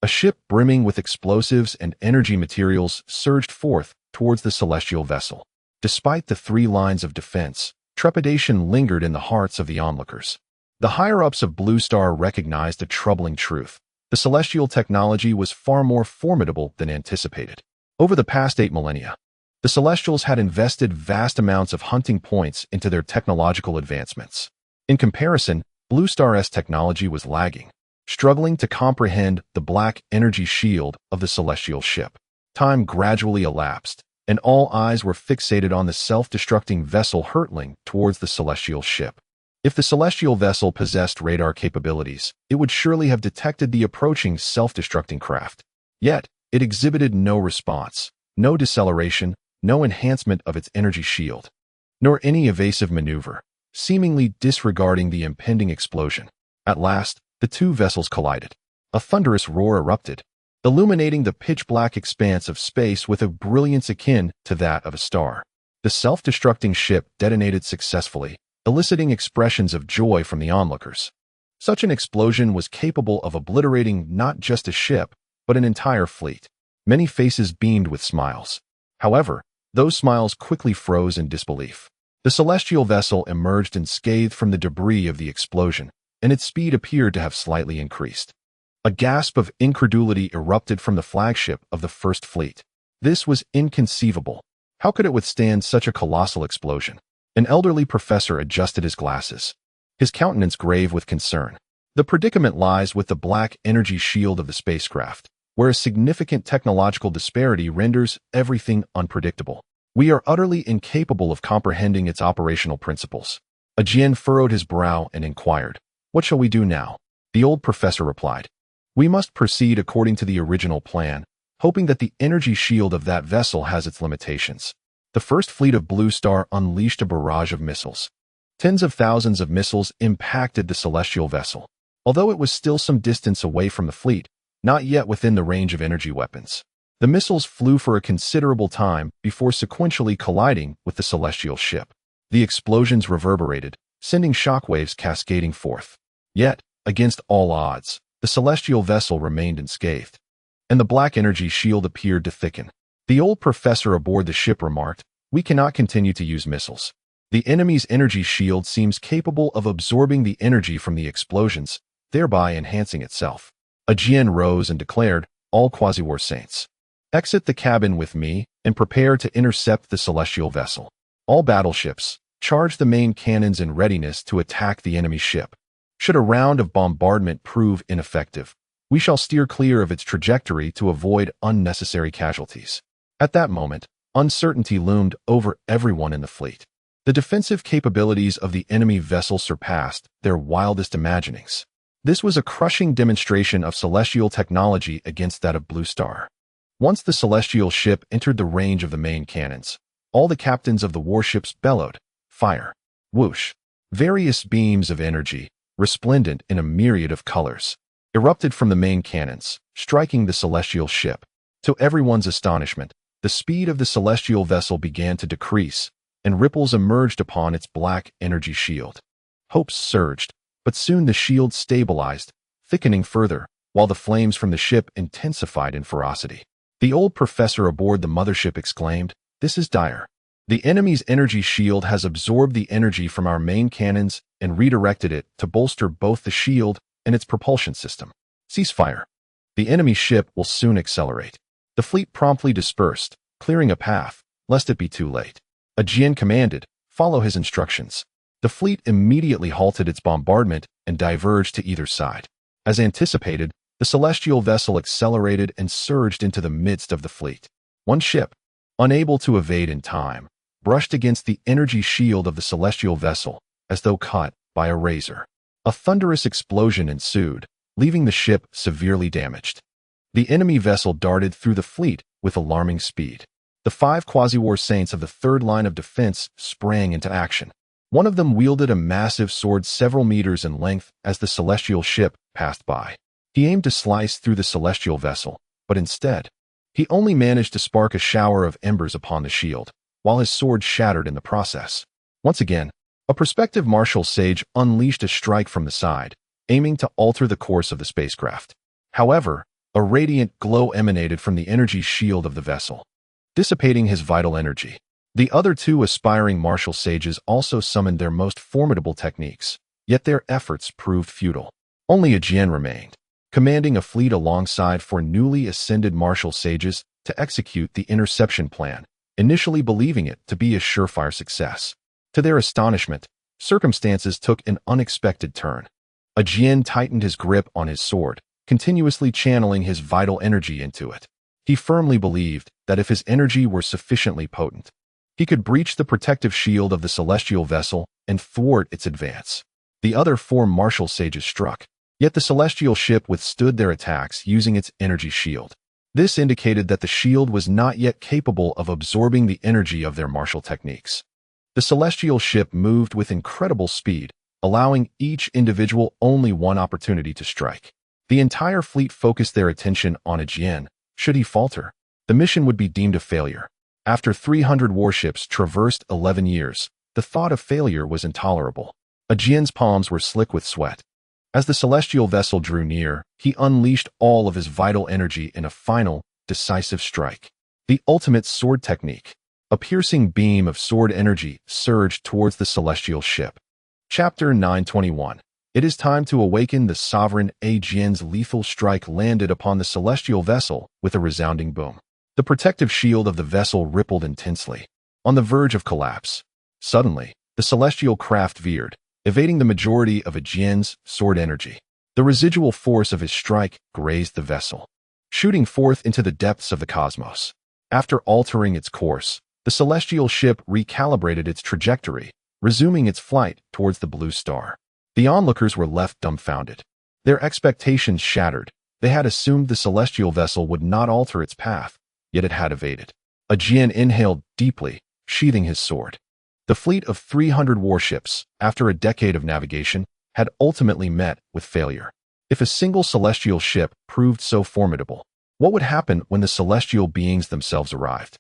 A ship brimming with explosives and energy materials surged forth towards the celestial vessel. Despite the 3 lines of defense, trepidation lingered in the hearts of the onlookers. The higher-ups of Blue Star recognized a troubling truth. The celestial technology was far more formidable than anticipated. Over the past 8 millennia, the Celestials had invested vast amounts of hunting points into their technological advancements. In comparison, Blue Star's technology was lagging, struggling to comprehend the black energy shield of the celestial ship. Time gradually elapsed, and all eyes were fixated on the self-destructing vessel hurtling towards the celestial ship. If the celestial vessel possessed radar capabilities, it would surely have detected the approaching self-destructing craft. Yet, it exhibited no response, no deceleration, no enhancement of its energy shield, nor any evasive maneuver, seemingly disregarding the impending explosion. At last, the 2 vessels collided. A thunderous roar erupted, illuminating the pitch-black expanse of space with a brilliance akin to that of a star. The self-destructing ship detonated successfully, eliciting expressions of joy from the onlookers. Such an explosion was capable of obliterating not just a ship, but an entire fleet. Many faces beamed with smiles. However, those smiles quickly froze in disbelief. The celestial vessel emerged unscathed from the debris of the explosion, and its speed appeared to have slightly increased. A gasp of incredulity erupted from the flagship of the First Fleet. This was inconceivable. How could it withstand such a colossal explosion? An elderly professor adjusted his glasses, his countenance grave with concern. The predicament lies with the black energy shield of the spacecraft, where a significant technological disparity renders everything unpredictable. We are utterly incapable of comprehending its operational principles. A Jian furrowed his brow and inquired, "What shall we do now?" The old professor replied, "We must proceed according to the original plan, hoping that the energy shield of that vessel has its limitations." The First Fleet of Blue Star unleashed a barrage of missiles. Tens of thousands of missiles impacted the celestial vessel. Although it was still some distance away from the fleet, not yet within the range of energy weapons, the missiles flew for a considerable time before sequentially colliding with the celestial ship. The explosions reverberated, sending shockwaves cascading forth. Yet, against all odds, the celestial vessel remained unscathed, and the black energy shield appeared to thicken. The old professor aboard the ship remarked, "We cannot continue to use missiles. The enemy's energy shield seems capable of absorbing the energy from the explosions, thereby enhancing itself." A Jian rose and declared, "All Quasi-War Saints, exit the cabin with me and prepare to intercept the celestial vessel. All battleships, charge the main cannons in readiness to attack the enemy ship. Should a round of bombardment prove ineffective, we shall steer clear of its trajectory to avoid unnecessary casualties." At that moment, uncertainty loomed over everyone in the fleet. The defensive capabilities of the enemy vessel surpassed their wildest imaginings. This was a crushing demonstration of celestial technology against that of Blue Star. Once the celestial ship entered the range of the main cannons, all the captains of the warships bellowed, "Fire!" Whoosh! Various beams of energy, resplendent in a myriad of colors, erupted from the main cannons, striking the celestial ship. To everyone's astonishment, the speed of the celestial vessel began to decrease, and ripples emerged upon its black energy shield. Hopes surged, but soon the shield stabilized, thickening further, while the flames from the ship intensified in ferocity. The old professor aboard the mothership exclaimed, "This is dire. The enemy's energy shield has absorbed the energy from our main cannons and redirected it to bolster both the shield and its propulsion system. Cease fire. The enemy ship will soon accelerate." The fleet promptly dispersed, clearing a path, lest it be too late. A Jian commanded, "Follow his instructions." The fleet immediately halted its bombardment and diverged to either side. As anticipated, the celestial vessel accelerated and surged into the midst of the fleet. One ship, unable to evade in time, brushed against the energy shield of the celestial vessel, as though cut by a razor. A thunderous explosion ensued, leaving the ship severely damaged. The enemy vessel darted through the fleet with alarming speed. The 5 Quasi-War Saints of the third line of defense sprang into action. One of them wielded a massive sword several meters in length as the celestial ship passed by. He aimed to slice through the celestial vessel, but instead, he only managed to spark a shower of embers upon the shield, while his sword shattered in the process. Once again, a prospective martial sage unleashed a strike from the side, aiming to alter the course of the spacecraft. However, a radiant glow emanated from the energy shield of the vessel, dissipating his vital energy. The other two aspiring martial sages also summoned their most formidable techniques, yet their efforts proved futile. Only a Jian remained, commanding a fleet alongside four newly ascended martial sages to execute the interception plan, initially believing it to be a surefire success. To their astonishment, circumstances took an unexpected turn. A Jian tightened his grip on his sword, continuously channeling his vital energy into it. He firmly believed that if his energy were sufficiently potent, he could breach the protective shield of the celestial vessel and thwart its advance. The other four martial sages struck, yet the celestial ship withstood their attacks using its energy shield. This indicated that the shield was not yet capable of absorbing the energy of their martial techniques. The celestial ship moved with incredible speed, allowing each individual only one opportunity to strike. The entire fleet focused their attention on a Jian. Should he falter, the mission would be deemed a failure. After 300 warships traversed 11 years, the thought of failure was intolerable. A Jian's palms were slick with sweat. As the celestial vessel drew near, he unleashed all of his vital energy in a final, decisive strike. The ultimate sword technique. A piercing beam of sword energy surged towards the celestial ship. Chapter 921. It is time to awaken the sovereign. A Jian's lethal strike landed upon the celestial vessel with a resounding boom. The protective shield of the vessel rippled intensely, on the verge of collapse. Suddenly, the celestial craft veered, evading the majority of a Jian's sword energy. The residual force of his strike grazed the vessel, shooting forth into the depths of the cosmos. After altering its course, the celestial ship recalibrated its trajectory, resuming its flight towards the blue star. The onlookers were left dumbfounded. Their expectations shattered. They had assumed the celestial vessel would not alter its path, yet it had evaded. A Jian inhaled deeply, sheathing his sword. The fleet of 300 warships, after a decade of navigation, had ultimately met with failure. If a single celestial ship proved so formidable, what would happen when the celestial beings themselves arrived?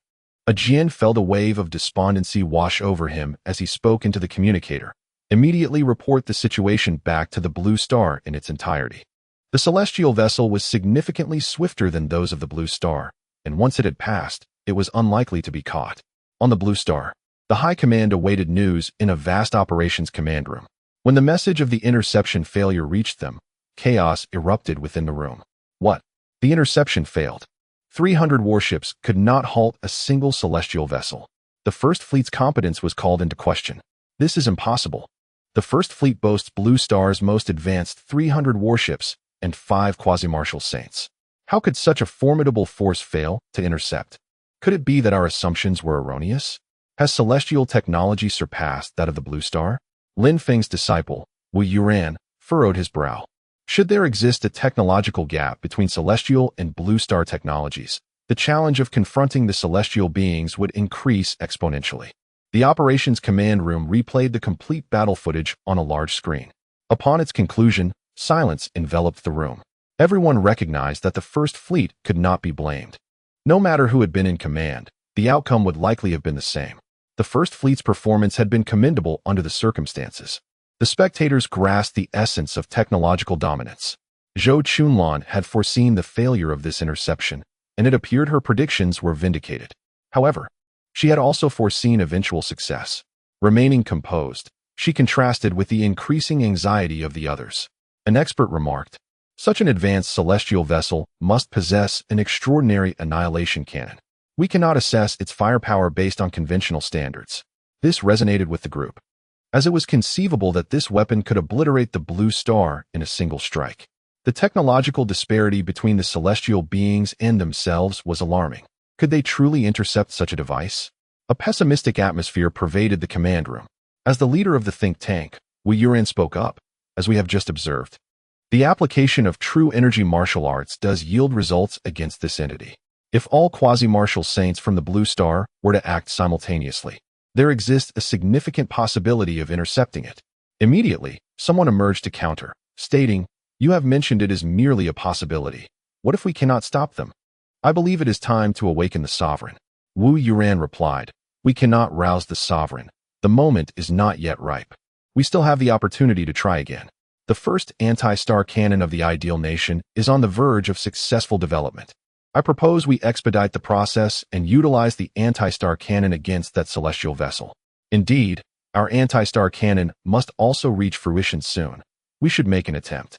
A Jian felt a wave of despondency wash over him as he spoke into the communicator. Immediately report the situation back to the blue star in its entirety. The celestial vessel was significantly swifter than those of the blue star, and once it had passed, it was unlikely to be caught. On the blue star, the High Command awaited news in a vast operations command room. When the message of the interception failure reached them, chaos erupted within the room. What? The interception failed. 300 warships could not halt a single celestial vessel. The First Fleet's competence was called into question. This is impossible. The First Fleet boasts Blue Star's most advanced 300 warships and 5 quasi-martial saints. How could such a formidable force fail to intercept? Could it be that our assumptions were erroneous? Has celestial technology surpassed that of the Blue Star? Lin Feng's disciple, Wu Yuran, furrowed his brow. Should there exist a technological gap between celestial and Blue Star technologies, the challenge of confronting the celestial beings would increase exponentially. The operations command room replayed the complete battle footage on a large screen. Upon its conclusion, silence enveloped the room. Everyone recognized that the First Fleet could not be blamed. No matter who had been in command, the outcome would likely have been the same. The First Fleet's performance had been commendable under the circumstances. The spectators grasped the essence of technological dominance. Zhou Chunlan had foreseen the failure of this interception, and it appeared her predictions were vindicated. However, she had also foreseen eventual success. Remaining composed, she contrasted with the increasing anxiety of the others. An expert remarked, "Such an advanced celestial vessel must possess an extraordinary annihilation cannon. We cannot assess its firepower based on conventional standards." This resonated with the group, as it was conceivable that this weapon could obliterate the Blue Star in a single strike. The technological disparity between the celestial beings and themselves was alarming. Could they truly intercept such a device? A pessimistic atmosphere pervaded the command room. As the leader of the think tank, Wu Yuran spoke up, as we have just observed. The application of true energy martial arts does yield results against this entity. If all quasi-martial saints from the Blue Star were to act simultaneously, there exists a significant possibility of intercepting it. Immediately, someone emerged to counter, stating, "You have mentioned it is merely a possibility. What if we cannot stop them? I believe it is time to awaken the sovereign." Wu Yuran replied, "We cannot rouse the sovereign. The moment is not yet ripe. We still have the opportunity to try again. The first anti-star cannon of the ideal nation is on the verge of successful development. I propose we expedite the process and utilize the anti-star cannon against that celestial vessel. Indeed, our anti-star cannon must also reach fruition soon. We should make an attempt.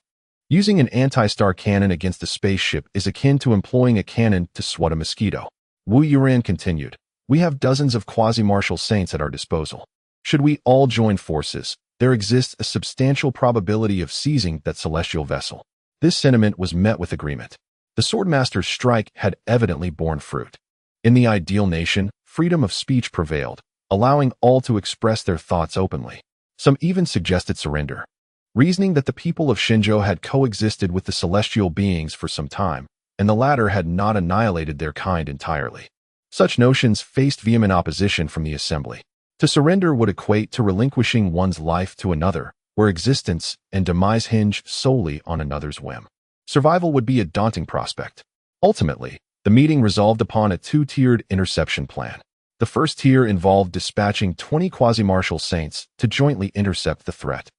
Using an anti-star cannon against a spaceship is akin to employing a cannon to swat a mosquito." Wu Yuran continued, "We have dozens of quasi-martial saints at our disposal. Should we all join forces, there exists a substantial probability of seizing that celestial vessel." This sentiment was met with agreement. The Swordmaster's strike had evidently borne fruit. In the ideal nation, freedom of speech prevailed, allowing all to express their thoughts openly. Some even suggested surrender. Reasoning that the people of Shinjo had coexisted with the celestial beings for some time, and the latter had not annihilated their kind entirely. Such notions faced vehement opposition from the assembly. To surrender would equate to relinquishing one's life to another, where existence and demise hinge solely on another's whim. Survival would be a daunting prospect. Ultimately, the meeting resolved upon a two-tiered interception plan. The first tier involved dispatching 20 quasi-martial saints to jointly intercept the threat.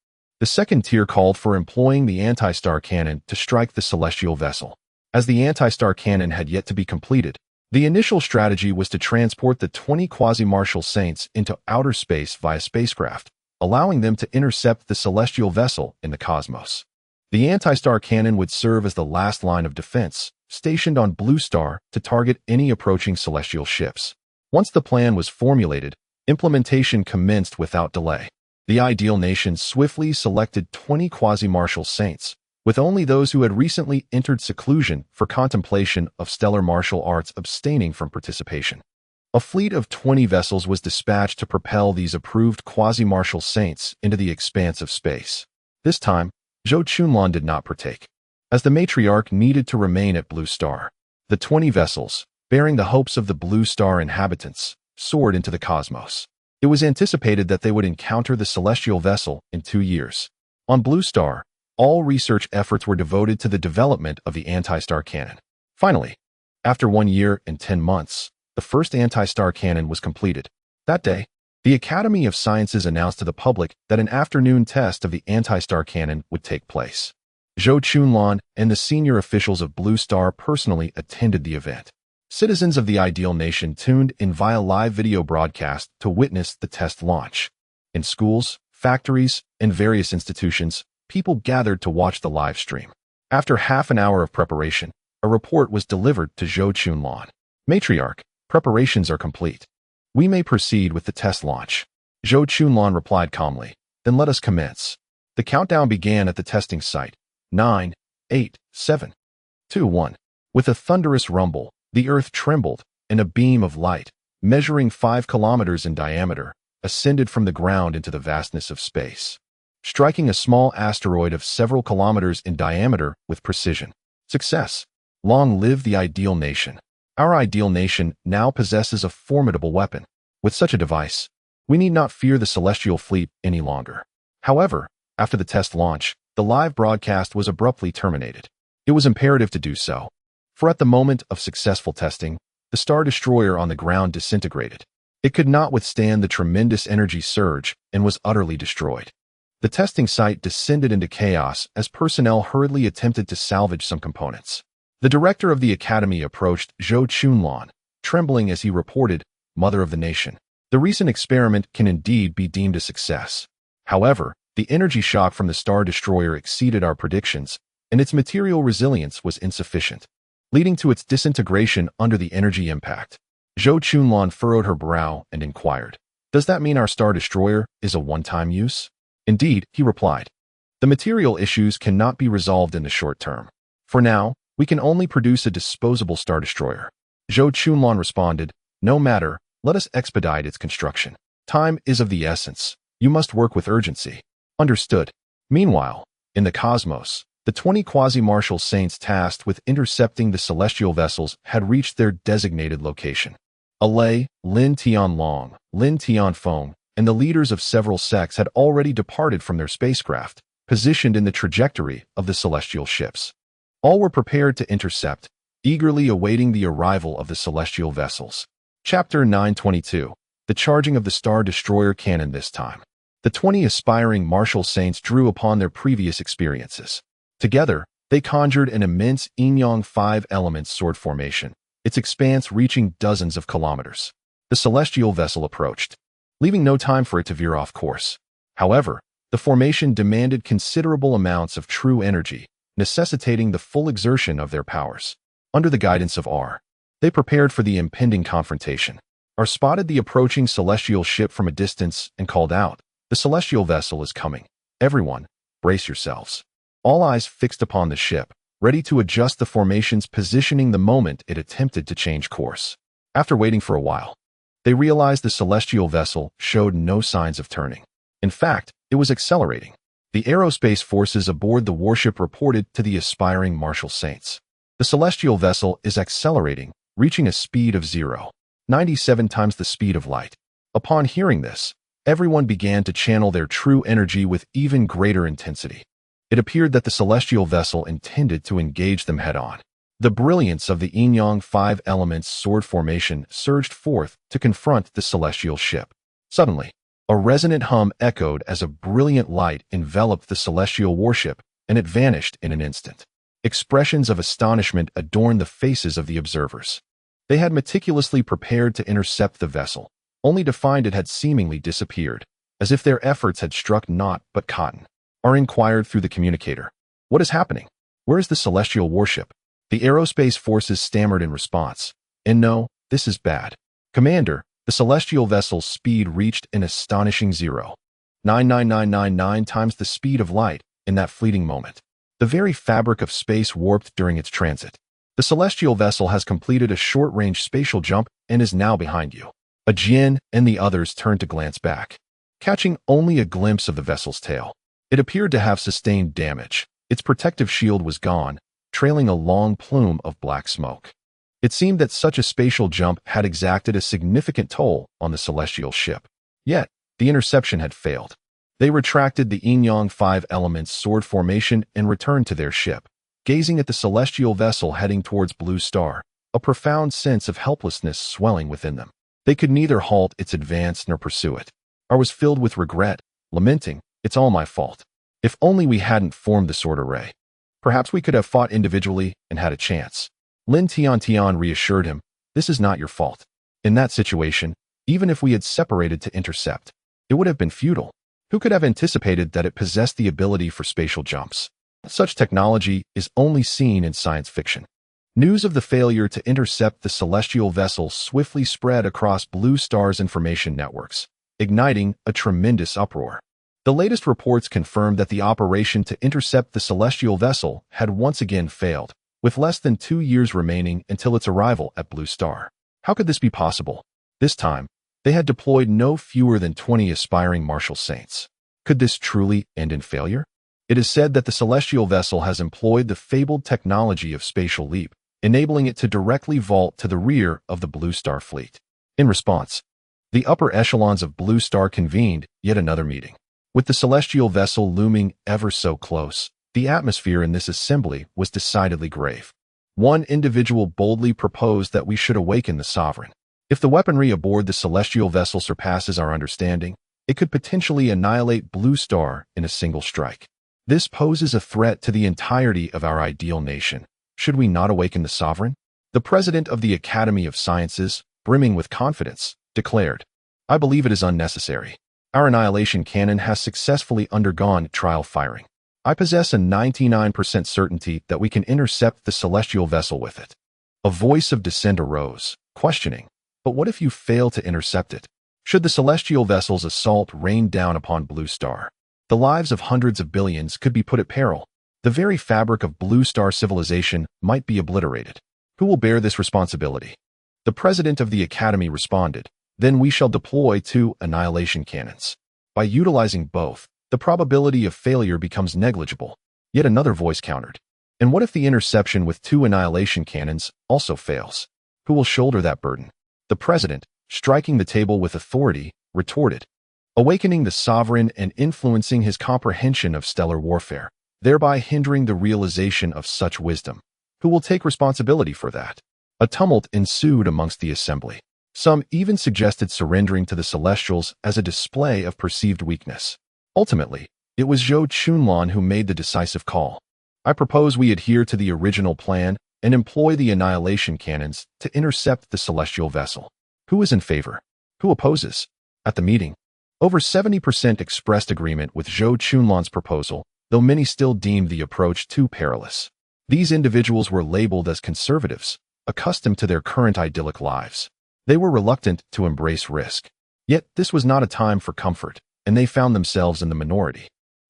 The second tier called for employing the anti-star cannon to strike the celestial vessel. As the anti-star cannon had yet to be completed, the initial strategy was to transport the 20 quasi-martial saints into outer space via spacecraft, allowing them to intercept the celestial vessel in the cosmos. The anti-star cannon would serve as the last line of defense, stationed on Blue Star to target any approaching celestial ships. Once the plan was formulated, implementation commenced without delay. The ideal nation swiftly selected 20 quasi-martial saints, with only those who had recently entered seclusion for contemplation of stellar martial arts abstaining from participation. A fleet of 20 vessels was dispatched to propel these approved quasi-martial saints into the expanse of space. This time, Zhou Chunlan did not partake, as the matriarch needed to remain at Blue Star. The 20 vessels, bearing the hopes of the Blue Star inhabitants, soared into the cosmos. It was anticipated that they would encounter the celestial vessel in 2 years. On Blue Star, all research efforts were devoted to the development of the anti-star cannon. Finally, after 1 year and 10 months, the first anti-star cannon was completed. That day, the Academy of Sciences announced to the public that an afternoon test of the anti-star cannon would take place. Zhou Chunlan and the senior officials of Blue Star personally attended the event. Citizens of the ideal nation tuned in via live video broadcast to witness the test launch. In schools, factories, and various institutions, people gathered to watch the live stream. After half an hour of preparation, a report was delivered to Zhou Chunlan. "Matriarch, preparations are complete. We may proceed with the test launch." Zhou Chunlan replied calmly, "Then let us commence." The countdown began at the testing site. 9, 8, 7, 2, 1. With a thunderous rumble, the earth trembled, and a beam of light, measuring 5 kilometers in diameter, ascended from the ground into the vastness of space, striking a small asteroid of several kilometers in diameter with precision. Success! Long live the ideal nation. Our ideal nation now possesses a formidable weapon. With such a device, we need not fear the celestial fleet any longer. However, after the test launch, the live broadcast was abruptly terminated. It was imperative to do so, for at the moment of successful testing, the Star Destroyer on the ground disintegrated. It could not withstand the tremendous energy surge and was utterly destroyed. The testing site descended into chaos as personnel hurriedly attempted to salvage some components. The director of the academy approached Zhou Chunlan, trembling as he reported, "Mother of the nation, the recent experiment can indeed be deemed a success. However, the energy shock from the Star Destroyer exceeded our predictions, and its material resilience was insufficient, leading to its disintegration under the energy impact." Zhou Chunlan furrowed her brow and inquired, "Does that mean our Star Destroyer is a one-time use?" "Indeed," he replied. "The material issues cannot be resolved in the short term. For now, we can only produce a disposable Star Destroyer." Zhou Chunlan responded, "No matter, let us expedite its construction. Time is of the essence. You must work with urgency." "Understood." Meanwhile, in the cosmos, the 20 quasi-martial saints tasked with intercepting the celestial vessels had reached their designated location. Alay, Lin Tianlong, Lin Tianfeng, and the leaders of several sects had already departed from their spacecraft, positioned in the trajectory of the celestial ships. All were prepared to intercept, eagerly awaiting the arrival of the celestial vessels. Chapter 922. The charging of the Star Destroyer cannon this time. The 20 aspiring martial saints drew upon their previous experiences. Together, they conjured an immense yin-yang 5 elements sword formation, its expanse reaching dozens of kilometers. The celestial vessel approached, leaving no time for it to veer off course. However, the formation demanded considerable amounts of true energy, necessitating the full exertion of their powers. Under the guidance of R, they prepared for the impending confrontation. R spotted the approaching celestial ship from a distance and called out, "The celestial vessel is coming. Everyone, brace yourselves." All eyes fixed upon the ship, ready to adjust the formation's positioning the moment it attempted to change course. After waiting for a while, they realized the celestial vessel showed no signs of turning. In fact, it was accelerating. The aerospace forces aboard the warship reported to the aspiring martial saints. The celestial vessel is accelerating, reaching a speed of 0.97 times the speed of light. Upon hearing this, everyone began to channel their true energy with even greater intensity. It appeared that the celestial vessel intended to engage them head-on. The brilliance of the yin-yang 5 elements sword formation surged forth to confront the celestial ship. Suddenly, a resonant hum echoed as a brilliant light enveloped the celestial warship, and it vanished in an instant. Expressions of astonishment adorned the faces of the observers. They had meticulously prepared to intercept the vessel, only to find it had seemingly disappeared, as if their efforts had struck naught but cotton. R inquired through the communicator, "What is happening? Where is the celestial warship?" The aerospace forces stammered in response, "And no, this is bad. Commander, the celestial vessel's speed reached an astonishing 0.99999 times the speed of light in that fleeting moment. The very fabric of space warped during its transit. The celestial vessel has completed a short-range spatial jump and is now behind you." Ajin and the others turned to glance back, catching only a glimpse of the vessel's tail. It appeared to have sustained damage. Its protective shield was gone, trailing a long plume of black smoke. It seemed that such a spatial jump had exacted a significant toll on the celestial ship. Yet, the interception had failed. They retracted the yin-yang 5 elements sword formation and returned to their ship, gazing at the celestial vessel heading towards Blue Star, a profound sense of helplessness swelling within them. They could neither halt its advance nor pursue it. R was filled with regret, lamenting, "It's all my fault. If only we hadn't formed the sword array. Perhaps we could have fought individually and had a chance." Lin Tian reassured him, "This is not your fault. In that situation, even if we had separated to intercept, it would have been futile. Who could have anticipated that it possessed the ability for spatial jumps? Such technology is only seen in science fiction." News of the failure to intercept the celestial vessel swiftly spread across Blue Star's information networks, igniting a tremendous uproar. The latest reports confirmed that the operation to intercept the celestial vessel had once again failed, with less than 2 years remaining until its arrival at Blue Star. How could this be possible? This time, they had deployed no fewer than 20 aspiring martial saints. Could this truly end in failure? It is said that the celestial vessel has employed the fabled technology of spatial leap, enabling it to directly vault to the rear of the Blue Star fleet. In response, the upper echelons of Blue Star convened yet another meeting. With the celestial vessel looming ever so close, the atmosphere in this assembly was decidedly grave. One individual boldly proposed that we should awaken the sovereign. If the weaponry aboard the celestial vessel surpasses our understanding, it could potentially annihilate Blue Star in a single strike. This poses a threat to the entirety of our ideal nation. Should we not awaken the sovereign? The president of the Academy of Sciences, brimming with confidence, declared, "I believe it is unnecessary. Our annihilation cannon has successfully undergone trial firing. I possess a 99% certainty that we can intercept the celestial vessel with it." A voice of dissent arose, questioning, "But what if you fail to intercept it? Should the celestial vessel's assault rain down upon Blue Star? The lives of hundreds of billions could be put at peril. The very fabric of Blue Star civilization might be obliterated. Who will bear this responsibility?" The president of the Academy responded, "Then we shall deploy 2 annihilation cannons. By utilizing both, the probability of failure becomes negligible." Yet another voice countered, "And what if the interception with 2 annihilation cannons also fails? Who will shoulder that burden?" The president, striking the table with authority, retorted, awakening the sovereign and influencing his comprehension of stellar warfare, thereby hindering the realization of such wisdom. Who will take responsibility for that? A tumult ensued amongst the assembly. Some even suggested surrendering to the Celestials as a display of perceived weakness. Ultimately, it was Zhou Chunlan who made the decisive call. I propose we adhere to the original plan and employ the annihilation cannons to intercept the celestial vessel. Who is in favor? Who opposes? At the meeting, over 70% expressed agreement with Zhou Chunlan's proposal, though many still deemed the approach too perilous. These individuals were labeled as conservatives, accustomed to their current idyllic lives. They were reluctant to embrace risk. Yet this was not a time for comfort, and they found themselves in the minority.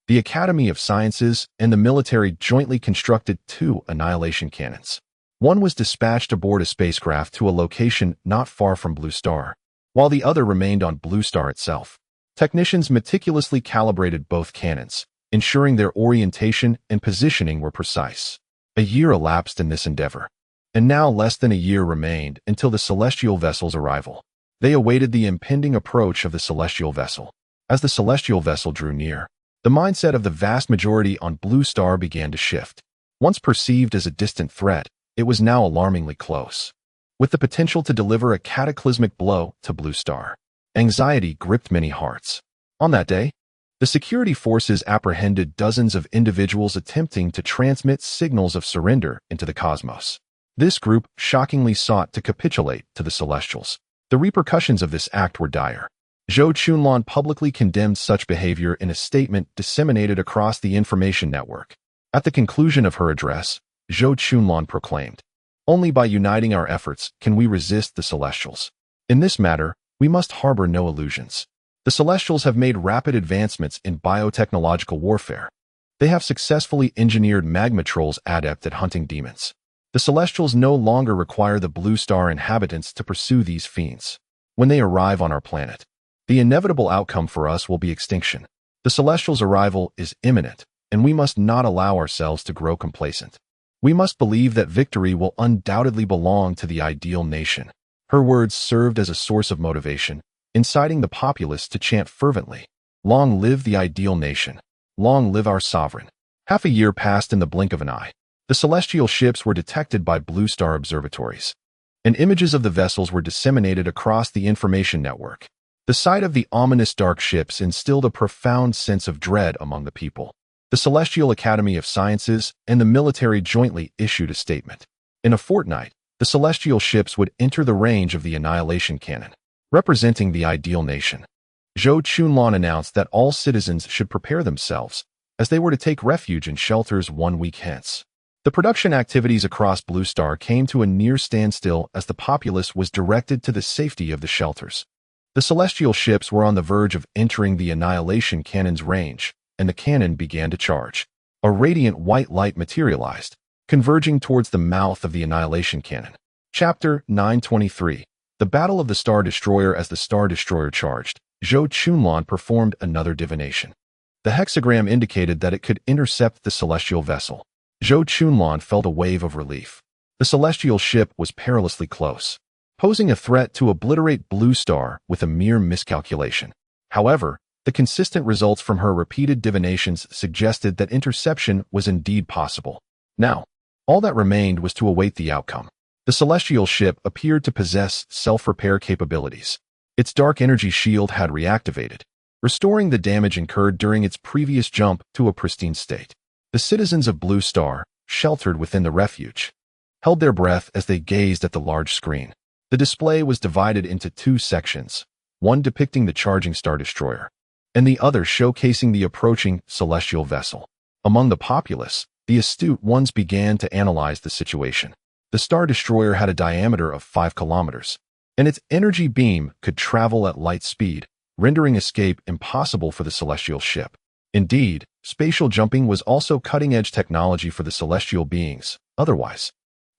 The Academy of Sciences and the military jointly constructed 2 annihilation cannons. One was dispatched aboard a spacecraft to a location not far from Blue Star, while the other remained on Blue Star itself. Technicians meticulously calibrated both cannons, ensuring their orientation and positioning were precise. A year elapsed in this endeavor, and now less than a year remained until the celestial vessel's arrival. They awaited the impending approach of the celestial vessel. As the celestial vessel drew near, the mindset of the vast majority on Blue Star began to shift. Once perceived as a distant threat, it was now alarmingly close, with the potential to deliver a cataclysmic blow to Blue Star. Anxiety gripped many hearts. On that day, the security forces apprehended dozens of individuals attempting to transmit signals of surrender into the cosmos. This group shockingly sought to capitulate to the Celestials. The repercussions of this act were dire. Zhou Chunlan publicly condemned such behavior in a statement disseminated across the information network. At the conclusion of her address, Zhou Chunlan proclaimed, "Only by uniting our efforts can we resist the Celestials. In this matter, we must harbor no illusions. The Celestials have made rapid advancements in biotechnological warfare. They have successfully engineered magma trolls adept at hunting demons. The Celestials no longer require the Blue Star inhabitants to pursue these fiends. When they arrive on our planet, the inevitable outcome for us will be extinction. The Celestials' arrival is imminent, and we must not allow ourselves to grow complacent. We must believe that victory will undoubtedly belong to the ideal nation." Her words served as a source of motivation, inciting the populace to chant fervently, "Long live the ideal nation! Long live our sovereign!" Half a year passed in the blink of an eye. The celestial ships were detected by Blue Star observatories, and images of the vessels were disseminated across the information network. The sight of the ominous dark ships instilled a profound sense of dread among the people. The Celestial Academy of Sciences and the military jointly issued a statement. In a fortnight, the celestial ships would enter the range of the annihilation cannon, representing the ideal nation. Zhou Chunlan announced that all citizens should prepare themselves, as they were to take refuge in shelters 1 week hence. The production activities across Blue Star came to a near standstill as the populace was directed to the safety of the shelters. The celestial ships were on the verge of entering the annihilation cannon's range, and the cannon began to charge. A radiant white light materialized, converging towards the mouth of the annihilation cannon. Chapter 923. The Battle of the Star Destroyer. As the Star Destroyer charged, Zhou Chunlan performed another divination. The hexagram indicated that it could intercept the celestial vessel. Zhou Chunlan felt a wave of relief. The celestial ship was perilously close, posing a threat to obliterate Blue Star with a mere miscalculation. However, the consistent results from her repeated divinations suggested that interception was indeed possible. Now, all that remained was to await the outcome. The celestial ship appeared to possess self-repair capabilities. Its dark energy shield had reactivated, restoring the damage incurred during its previous jump to a pristine state. The citizens of Blue Star, sheltered within the refuge, held their breath as they gazed at the large screen. The display was divided into 2 sections, one depicting the charging Star Destroyer, and the other showcasing the approaching celestial vessel. Among the populace, the astute ones began to analyze the situation. The Star Destroyer had a diameter of 5 kilometers, and its energy beam could travel at light speed, rendering escape impossible for the celestial ship. Indeed, spatial jumping was also cutting-edge technology for the celestial beings. Otherwise,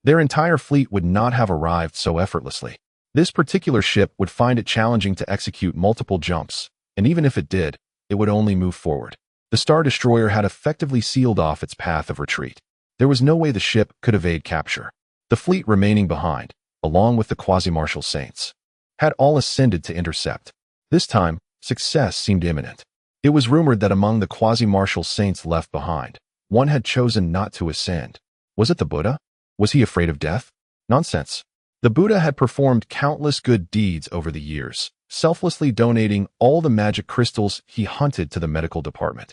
their entire fleet would not have arrived so effortlessly. This particular ship would find it challenging to execute multiple jumps, and even if it did, it would only move forward. The Star Destroyer had effectively sealed off its path of retreat. There was no way the ship could evade capture. The fleet remaining behind, along with the Quasi-Martial Saints, had all ascended to intercept. This time, success seemed imminent. It was rumored that among the quasi-martial saints left behind, one had chosen not to ascend. Was it the Buddha? Was he afraid of death? Nonsense. The Buddha had performed countless good deeds over the years, selflessly donating all the magic crystals he hunted to the medical department,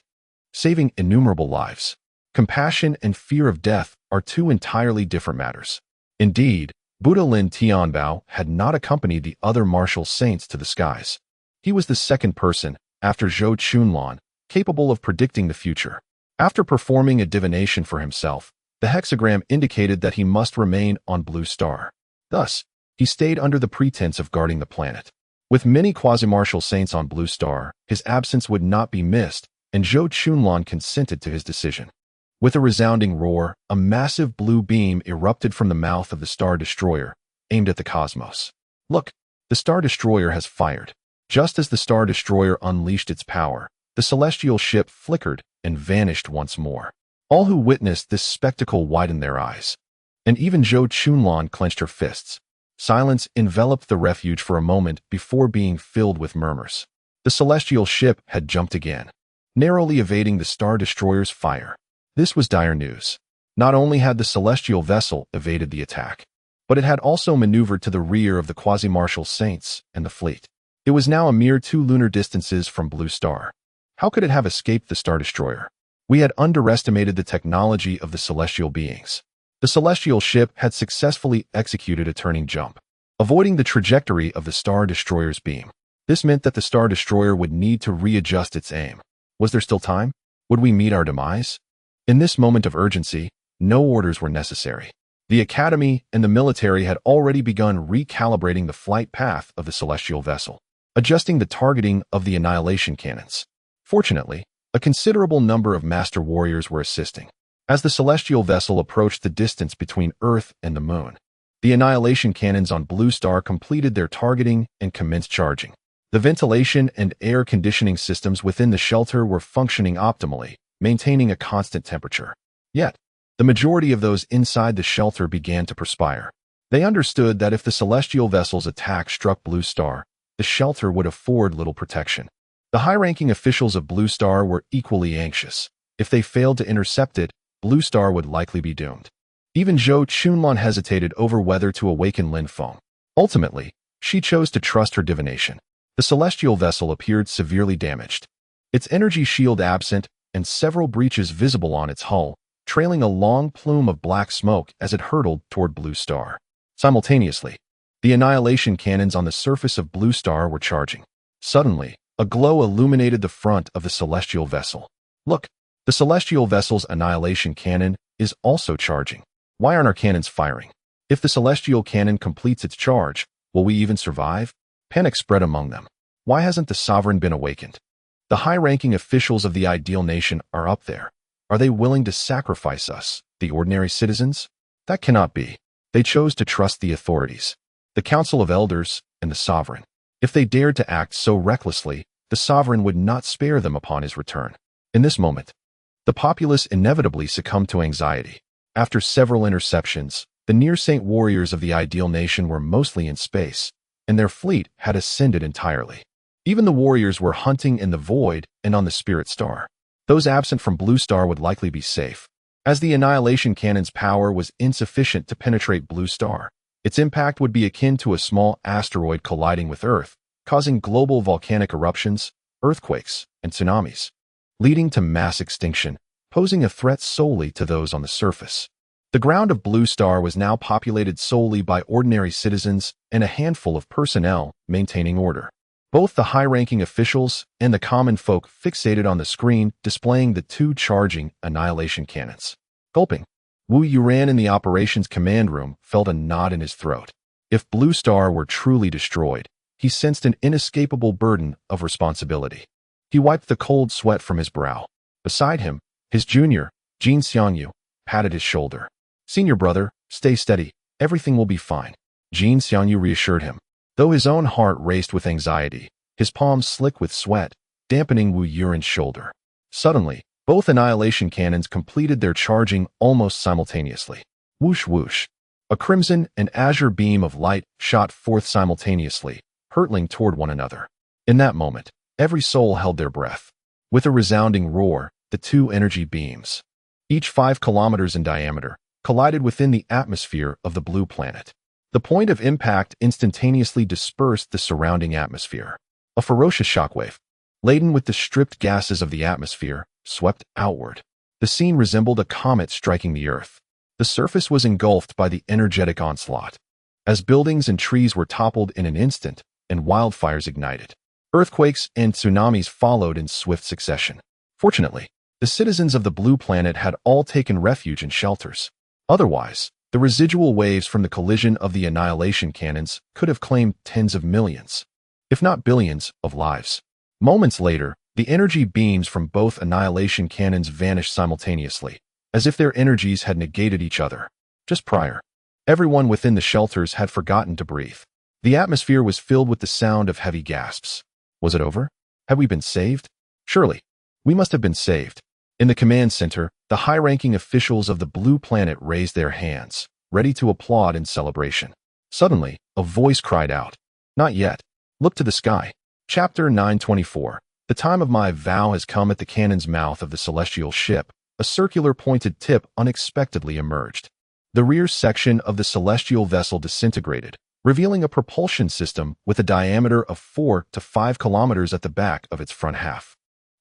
saving innumerable lives. Compassion and fear of death are two entirely different matters. Indeed, Buddha Lin Tianbao had not accompanied the other martial saints to the skies. He was the second person, after Zhou Chunlan, capable of predicting the future. After performing a divination for himself, the hexagram indicated that he must remain on Blue Star. Thus, he stayed under the pretense of guarding the planet. With many quasi-martial saints on Blue Star, his absence would not be missed, and Zhou Chunlan consented to his decision. With a resounding roar, a massive blue beam erupted from the mouth of the Star Destroyer, aimed at the cosmos. Look, the Star Destroyer has fired. Just as the Star Destroyer unleashed its power, the celestial ship flickered and vanished once more. All who witnessed this spectacle widened their eyes, and even Zhou Chunlan clenched her fists. Silence enveloped the refuge for a moment before being filled with murmurs. The celestial ship had jumped again, narrowly evading the Star Destroyer's fire. This was dire news. Not only had the celestial vessel evaded the attack, but it had also maneuvered to the rear of the quasi-martial saints and the fleet. It was now a mere 2 lunar distances from Blue Star. How could it have escaped the Star Destroyer? We had underestimated the technology of the celestial beings. The celestial ship had successfully executed a turning jump, avoiding the trajectory of the Star Destroyer's beam. This meant that the Star Destroyer would need to readjust its aim. Was there still time? Would we meet our demise? In this moment of urgency, no orders were necessary. The Academy and the military had already begun recalibrating the flight path of the celestial vessel, adjusting the targeting of the annihilation cannons. Fortunately, a considerable number of master warriors were assisting. As the celestial vessel approached the distance between Earth and the Moon, the annihilation cannons on Blue Star completed their targeting and commenced charging. The ventilation and air conditioning systems within the shelter were functioning optimally, maintaining a constant temperature. Yet, the majority of those inside the shelter began to perspire. They understood that if the celestial vessel's attack struck Blue Star, the shelter would afford little protection. The high-ranking officials of Blue Star were equally anxious. If they failed to intercept it, Blue Star would likely be doomed. Even Zhou Chunlan hesitated over whether to awaken Lin Feng. Ultimately, she chose to trust her divination. The celestial vessel appeared severely damaged, its energy shield absent and several breaches visible on its hull, trailing a long plume of black smoke as it hurtled toward Blue Star. Simultaneously, the annihilation cannons on the surface of Blue Star were charging. Suddenly, a glow illuminated the front of the celestial vessel. Look, the celestial vessel's annihilation cannon is also charging. Why aren't our cannons firing? If the celestial cannon completes its charge, will we even survive? Panic spread among them. Why hasn't the sovereign been awakened? The high-ranking officials of the ideal nation are up there. Are they willing to sacrifice us, the ordinary citizens? That cannot be. They chose to trust the authorities, the Council of Elders, and the sovereign. If they dared to act so recklessly, the sovereign would not spare them upon his return. In this moment, the populace inevitably succumbed to anxiety. After several interceptions, the near-saint warriors of the ideal nation were mostly in space, and their fleet had ascended entirely. Even the warriors were hunting in the void and on the Spirit Star. Those absent from Blue Star would likely be safe, as the annihilation cannon's power was insufficient to penetrate Blue Star. Its impact would be akin to a small asteroid colliding with Earth, causing global volcanic eruptions, earthquakes, and tsunamis, leading to mass extinction, posing a threat solely to those on the surface. The ground of Blue Star was now populated solely by ordinary citizens and a handful of personnel maintaining order. Both the high-ranking officials and the common folk fixated on the screen displaying the 2 charging annihilation cannons. Gulping, Wu Yuran in the operations command room felt a knot in his throat. If Blue Star were truly destroyed, he sensed an inescapable burden of responsibility. He wiped the cold sweat from his brow. Beside him, his junior, Jin Xiangyu, patted his shoulder. "Senior brother, stay steady. Everything will be fine," Jin Xiangyu reassured him. Though his own heart raced with anxiety, his palms slick with sweat, dampening Wu Yuran's shoulder. Suddenly, both annihilation cannons completed their charging almost simultaneously. Whoosh whoosh. A crimson and azure beam of light shot forth simultaneously, hurtling toward one another. In that moment, every soul held their breath. With a resounding roar, the two energy beams, each 5 kilometers in diameter, collided within the atmosphere of the blue planet. The point of impact instantaneously dispersed the surrounding atmosphere. A ferocious shockwave, laden with the stripped gases of the atmosphere, swept outward. The scene resembled a comet striking the Earth. The surface was engulfed by the energetic onslaught. As buildings and trees were toppled in an instant and wildfires ignited, earthquakes and tsunamis followed in swift succession. Fortunately, the citizens of the blue planet had all taken refuge in shelters. Otherwise, the residual waves from the collision of the annihilation cannons could have claimed tens of millions, if not billions, of lives. Moments later, the energy beams from both annihilation cannons vanished simultaneously, as if their energies had negated each other. Just prior, everyone within the shelters had forgotten to breathe. The atmosphere was filled with the sound of heavy gasps. Was it over? Had we been saved? Surely, we must have been saved. In the command center, the high-ranking officials of the blue planet raised their hands, ready to applaud in celebration. Suddenly, a voice cried out, "Not yet. Look to the sky." Chapter 924. The time of my vow has come. At the cannon's mouth of the celestial ship, a circular pointed tip unexpectedly emerged. The rear section of the celestial vessel disintegrated, revealing a propulsion system with a diameter of 4 to 5 kilometers at the back of its front half.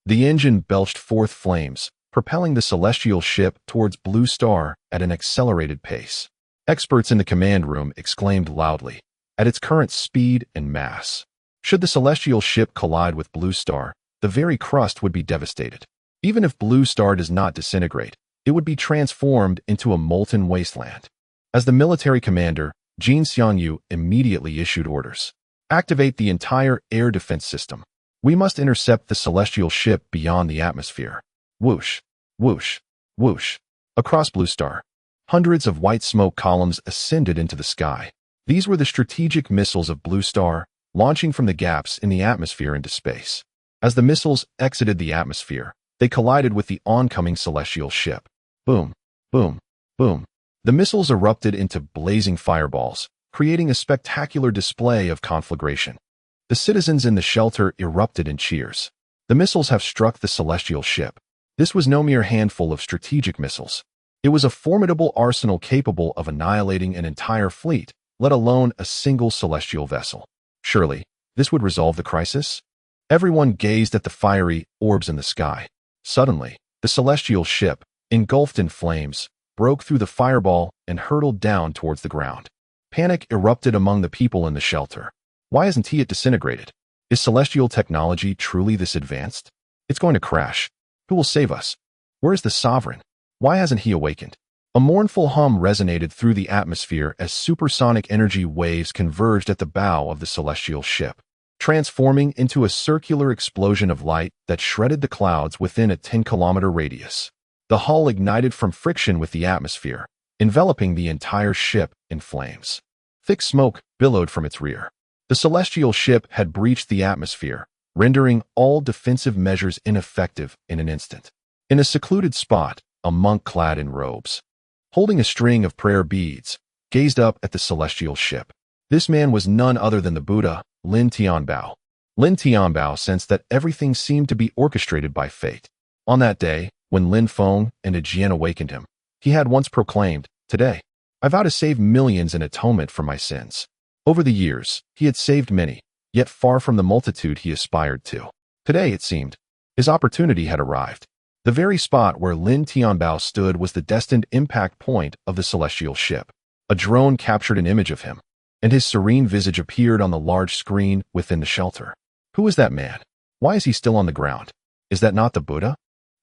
The engine belched forth flames, propelling the celestial ship towards Blue Star at an accelerated pace. Experts in the command room exclaimed loudly, at its current speed and mass, should the celestial ship collide with Blue Star, the very crust would be devastated. Even if Blue Star does not disintegrate, it would be transformed into a molten wasteland. As the military commander, Jin Xiangyu immediately issued orders. Activate the entire air defense system. We must intercept the celestial ship beyond the atmosphere. Whoosh, whoosh, whoosh. Across Blue Star, hundreds of white smoke columns ascended into the sky. These were the strategic missiles of Blue Star, launching from the gaps in the atmosphere into space. As the missiles exited the atmosphere, they collided with the oncoming celestial ship. Boom, boom, boom. The missiles erupted into blazing fireballs, creating a spectacular display of conflagration. The citizens in the shelter erupted in cheers. The missiles have struck the celestial ship. This was no mere handful of strategic missiles. It was a formidable arsenal capable of annihilating an entire fleet, let alone a single celestial vessel. Surely, this would resolve the crisis? Everyone gazed at the fiery orbs in the sky. Suddenly, the celestial ship, engulfed in flames, broke through the fireball and hurtled down towards the ground. Panic erupted among the people in the shelter. Why isn't it disintegrated? Is celestial technology truly this advanced? It's going to crash. Who will save us? Where is the sovereign? Why hasn't he awakened? A mournful hum resonated through the atmosphere as supersonic energy waves converged at the bow of the celestial ship, transforming into a circular explosion of light that shredded the clouds within a 10-kilometer radius. The hull ignited from friction with the atmosphere, enveloping the entire ship in flames. Thick smoke billowed from its rear. The celestial ship had breached the atmosphere, rendering all defensive measures ineffective in an instant. In a secluded spot, a monk clad in robes, holding a string of prayer beads, gazed up at the celestial ship. This man was none other than the Buddha, Lin Tianbao. Lin Tianbao sensed that everything seemed to be orchestrated by fate. On that day, when Lin Feng and Ajian awakened him, he had once proclaimed, "Today, I vow to save millions in atonement for my sins." Over the years, he had saved many, yet far from the multitude he aspired to. Today, it seemed, his opportunity had arrived. The very spot where Lin Tianbao stood was the destined impact point of the celestial ship. A drone captured an image of him, and his serene visage appeared on the large screen within the shelter. Who is that man? Why is he still on the ground? Is that not the Buddha?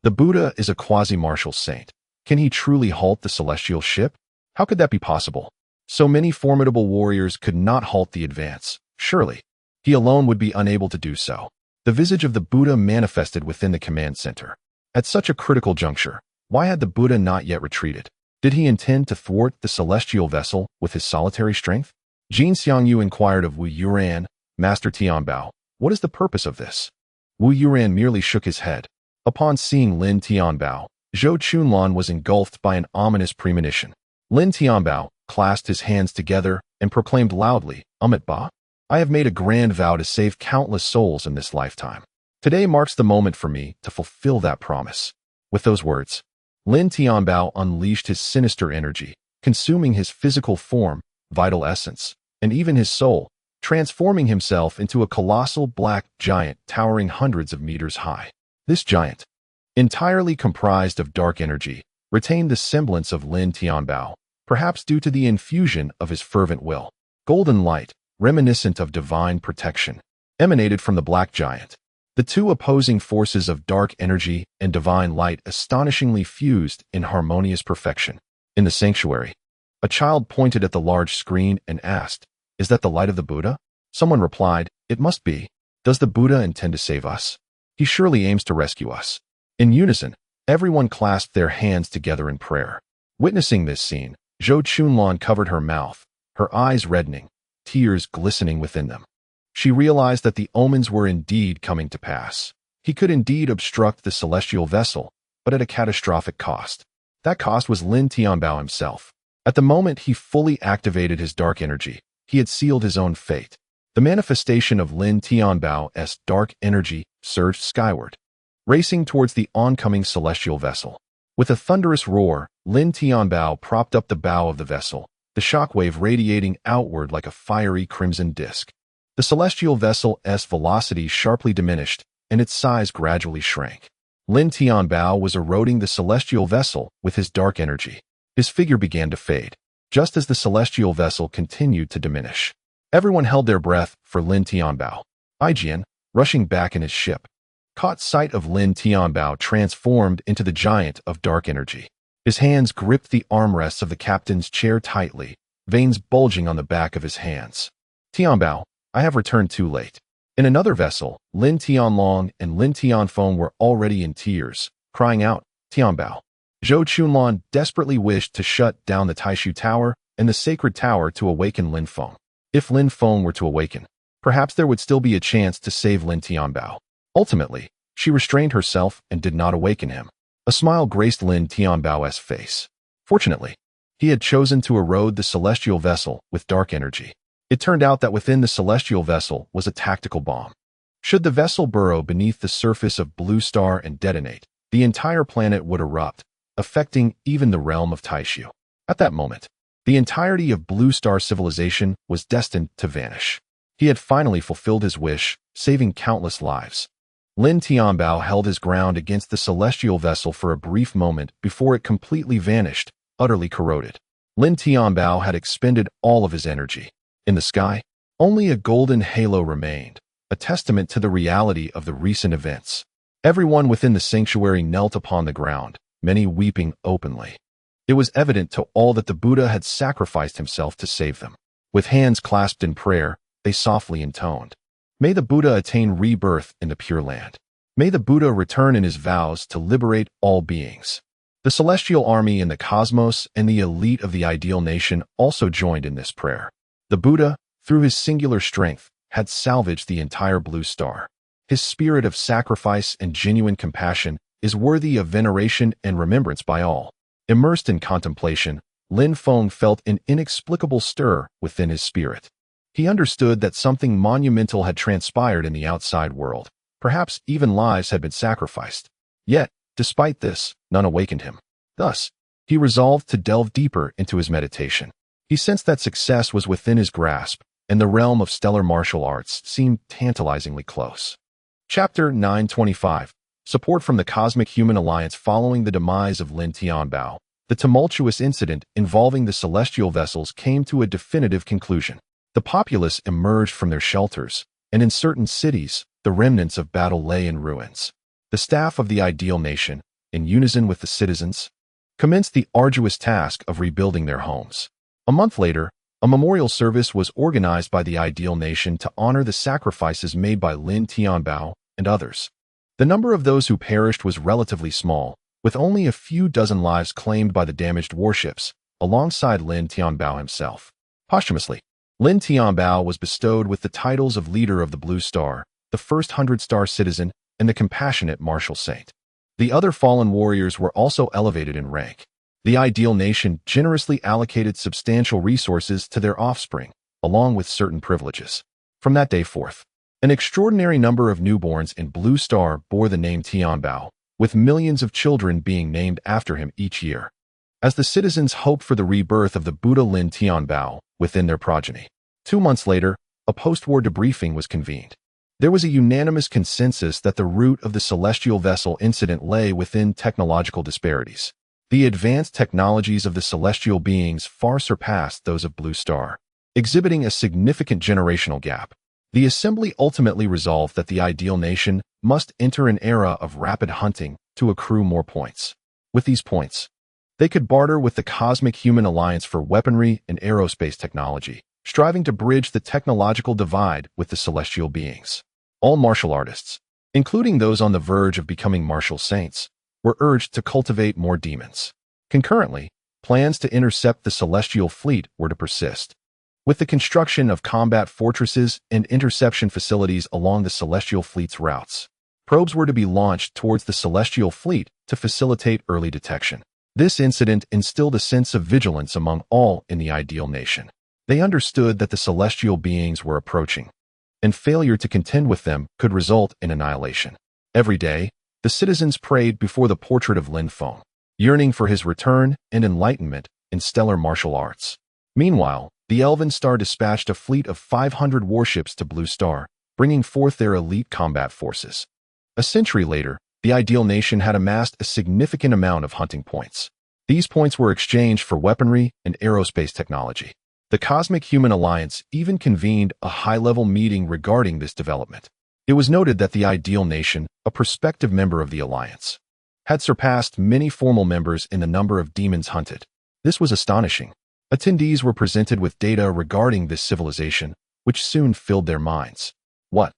The Buddha is a quasi-martial saint. Can he truly halt the celestial ship? How could that be possible? So many formidable warriors could not halt the advance. Surely, he alone would be unable to do so. The visage of the Buddha manifested within the command center. At such a critical juncture, why had the Buddha not yet retreated? Did he intend to thwart the celestial vessel with his solitary strength? Jin Xiangyu inquired of Wu Yuran, Master Tianbao, what is the purpose of this? Wu Yuran merely shook his head. Upon seeing Lin Tianbao, Zhou Chunlan was engulfed by an ominous premonition. Lin Tianbao clasped his hands together and proclaimed loudly, "Amit Ba? I have made a grand vow to save countless souls in this lifetime. Today marks the moment for me to fulfill that promise." With those words, Lin Tianbao unleashed his sinister energy, consuming his physical form, vital essence, and even his soul, transforming himself into a colossal black giant towering hundreds of meters high. This giant, entirely comprised of dark energy, retained the semblance of Lin Tianbao, perhaps due to the infusion of his fervent will. Golden light, reminiscent of divine protection, emanated from the black giant. The two opposing forces of dark energy and divine light astonishingly fused in harmonious perfection. In the sanctuary, a child pointed at the large screen and asked, "Is that the light of the Buddha?" Someone replied, "It must be. Does the Buddha intend to save us? He surely aims to rescue us." In unison, everyone clasped their hands together in prayer. Witnessing this scene, Zhou Chunlan covered her mouth, her eyes reddening, tears glistening within them. She realized that the omens were indeed coming to pass. He could indeed obstruct the celestial vessel, but at a catastrophic cost. That cost was Lin Tianbao himself. At the moment he fully activated his dark energy, he had sealed his own fate. The manifestation of Lin Tianbao's dark energy surged skyward, racing towards the oncoming celestial vessel. With a thunderous roar, Lin Tianbao propped up the bow of the vessel, the shockwave radiating outward like a fiery crimson disk. The celestial vessel's velocity sharply diminished, and its size gradually shrank. Lin Tianbao was eroding the celestial vessel with his dark energy. His figure began to fade, just as the celestial vessel continued to diminish. Everyone held their breath for Lin Tianbao. Aijian, rushing back in his ship, caught sight of Lin Tianbao transformed into the giant of dark energy. His hands gripped the armrests of the captain's chair tightly, veins bulging on the back of his hands. "Tianbao, I have returned too late." In another vessel, Lin Tianlong and Lin Tianfeng were already in tears, crying out, "Tianbao." Zhou Chunlan desperately wished to shut down the Taishu Tower and the Sacred Tower to awaken Lin Feng. If Lin Feng were to awaken, perhaps there would still be a chance to save Lin Tianbao. Ultimately, she restrained herself and did not awaken him. A smile graced Lin Tianbao's face. Fortunately, he had chosen to erode the celestial vessel with dark energy. It turned out that within the celestial vessel was a tactical bomb. Should the vessel burrow beneath the surface of Blue Star and detonate, the entire planet would erupt, affecting even the realm of Taishu. At that moment, the entirety of Blue Star civilization was destined to vanish. He had finally fulfilled his wish, saving countless lives. Lin Tianbao held his ground against the celestial vessel for a brief moment before it completely vanished, utterly corroded. Lin Tianbao had expended all of his energy. In the sky, only a golden halo remained, a testament to the reality of the recent events. Everyone within the sanctuary knelt upon the ground, many weeping openly. It was evident to all that the Buddha had sacrificed himself to save them. With hands clasped in prayer, they softly intoned, "May the Buddha attain rebirth in the Pure Land. May the Buddha return in his vows to liberate all beings." The celestial army in the cosmos and the elite of the ideal nation also joined in this prayer. The Buddha, through his singular strength, had salvaged the entire Blue Star. His spirit of sacrifice and genuine compassion is worthy of veneration and remembrance by all. Immersed in contemplation, Lin Feng felt an inexplicable stir within his spirit. He understood that something monumental had transpired in the outside world. Perhaps even lives had been sacrificed. Yet, despite this, none awakened him. Thus, he resolved to delve deeper into his meditation. He sensed that success was within his grasp, and the realm of stellar martial arts seemed tantalizingly close. Chapter 925. Support from the Cosmic Human Alliance. Following the demise of Lin Tianbao, the tumultuous incident involving the celestial vessels came to a definitive conclusion. The populace emerged from their shelters, and in certain cities, the remnants of battle lay in ruins. The staff of the ideal nation, in unison with the citizens, commenced the arduous task of rebuilding their homes. A month later, a memorial service was organized by the ideal nation to honor the sacrifices made by Lin Tianbao and others. The number of those who perished was relatively small, with only a few dozen lives claimed by the damaged warships, alongside Lin Tianbao himself. Posthumously, Lin Tianbao was bestowed with the titles of Leader of the Blue Star, the First 100-Star Citizen, and the Compassionate Martial Saint. The other fallen warriors were also elevated in rank. The ideal nation generously allocated substantial resources to their offspring, along with certain privileges. From that day forth, an extraordinary number of newborns in Blue Star bore the name Tianbao, with millions of children being named after him each year, as the citizens hoped for the rebirth of the Buddha Lin Tianbao within their progeny. 2 months later, a post-war debriefing was convened. There was a unanimous consensus that the root of the celestial vessel incident lay within technological disparities. The advanced technologies of the celestial beings far surpassed those of Blue Star, exhibiting a significant generational gap. The assembly ultimately resolved that the ideal nation must enter an era of rapid hunting to accrue more points. With these points, they could barter with the Cosmic Human Alliance for weaponry and aerospace technology, striving to bridge the technological divide with the celestial beings. All martial artists, including those on the verge of becoming martial saints, were urged to cultivate more demons. Concurrently, plans to intercept the celestial fleet were to persist, with the construction of combat fortresses and interception facilities along the celestial fleet's routes. Probes were to be launched towards the celestial fleet to facilitate early detection. This incident instilled a sense of vigilance among all in the ideal nation. They understood that the celestial beings were approaching, and failure to contend with them could result in annihilation. Every day, the citizens prayed before the portrait of Lin Feng, yearning for his return and enlightenment in stellar martial arts. Meanwhile, the Elven Star dispatched a fleet of 500 warships to Blue Star, bringing forth their elite combat forces. A century later, the ideal nation had amassed a significant amount of hunting points. These points were exchanged for weaponry and aerospace technology. The Cosmic Human Alliance even convened a high-level meeting regarding this development. It was noted that the ideal nation, a prospective member of the alliance, had surpassed many formal members in the number of demons hunted. This was astonishing. Attendees were presented with data regarding this civilization, which soon filled their minds. What?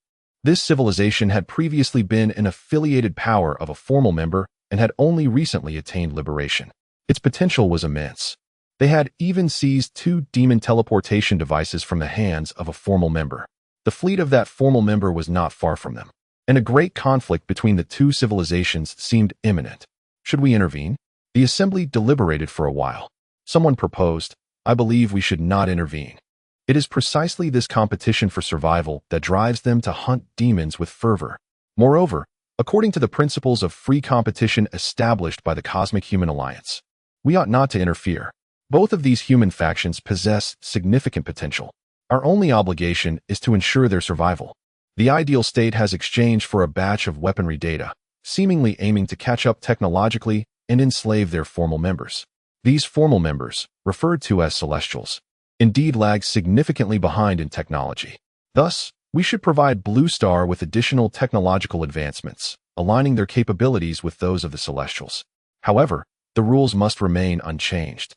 This civilization had previously been an affiliated power of a formal member and had only recently attained liberation. Its potential was immense. They had even seized 2 demon teleportation devices from the hands of a formal member. The fleet of that formal member was not far from them, and a great conflict between the 2 civilizations seemed imminent. Should we intervene? The assembly deliberated for a while. Someone proposed, "I believe we should not intervene. It is precisely this competition for survival that drives them to hunt demons with fervor. Moreover, according to the principles of free competition established by the Cosmic Human Alliance, we ought not to interfere. Both of these human factions possess significant potential. Our only obligation is to ensure their survival." The ideal state has exchanged for a batch of weaponry data, seemingly aiming to catch up technologically and enslave their formal members. These formal members, referred to as celestials, indeed lag significantly behind in technology. Thus, we should provide Blue Star with additional technological advancements, aligning their capabilities with those of the celestials. However, the rules must remain unchanged.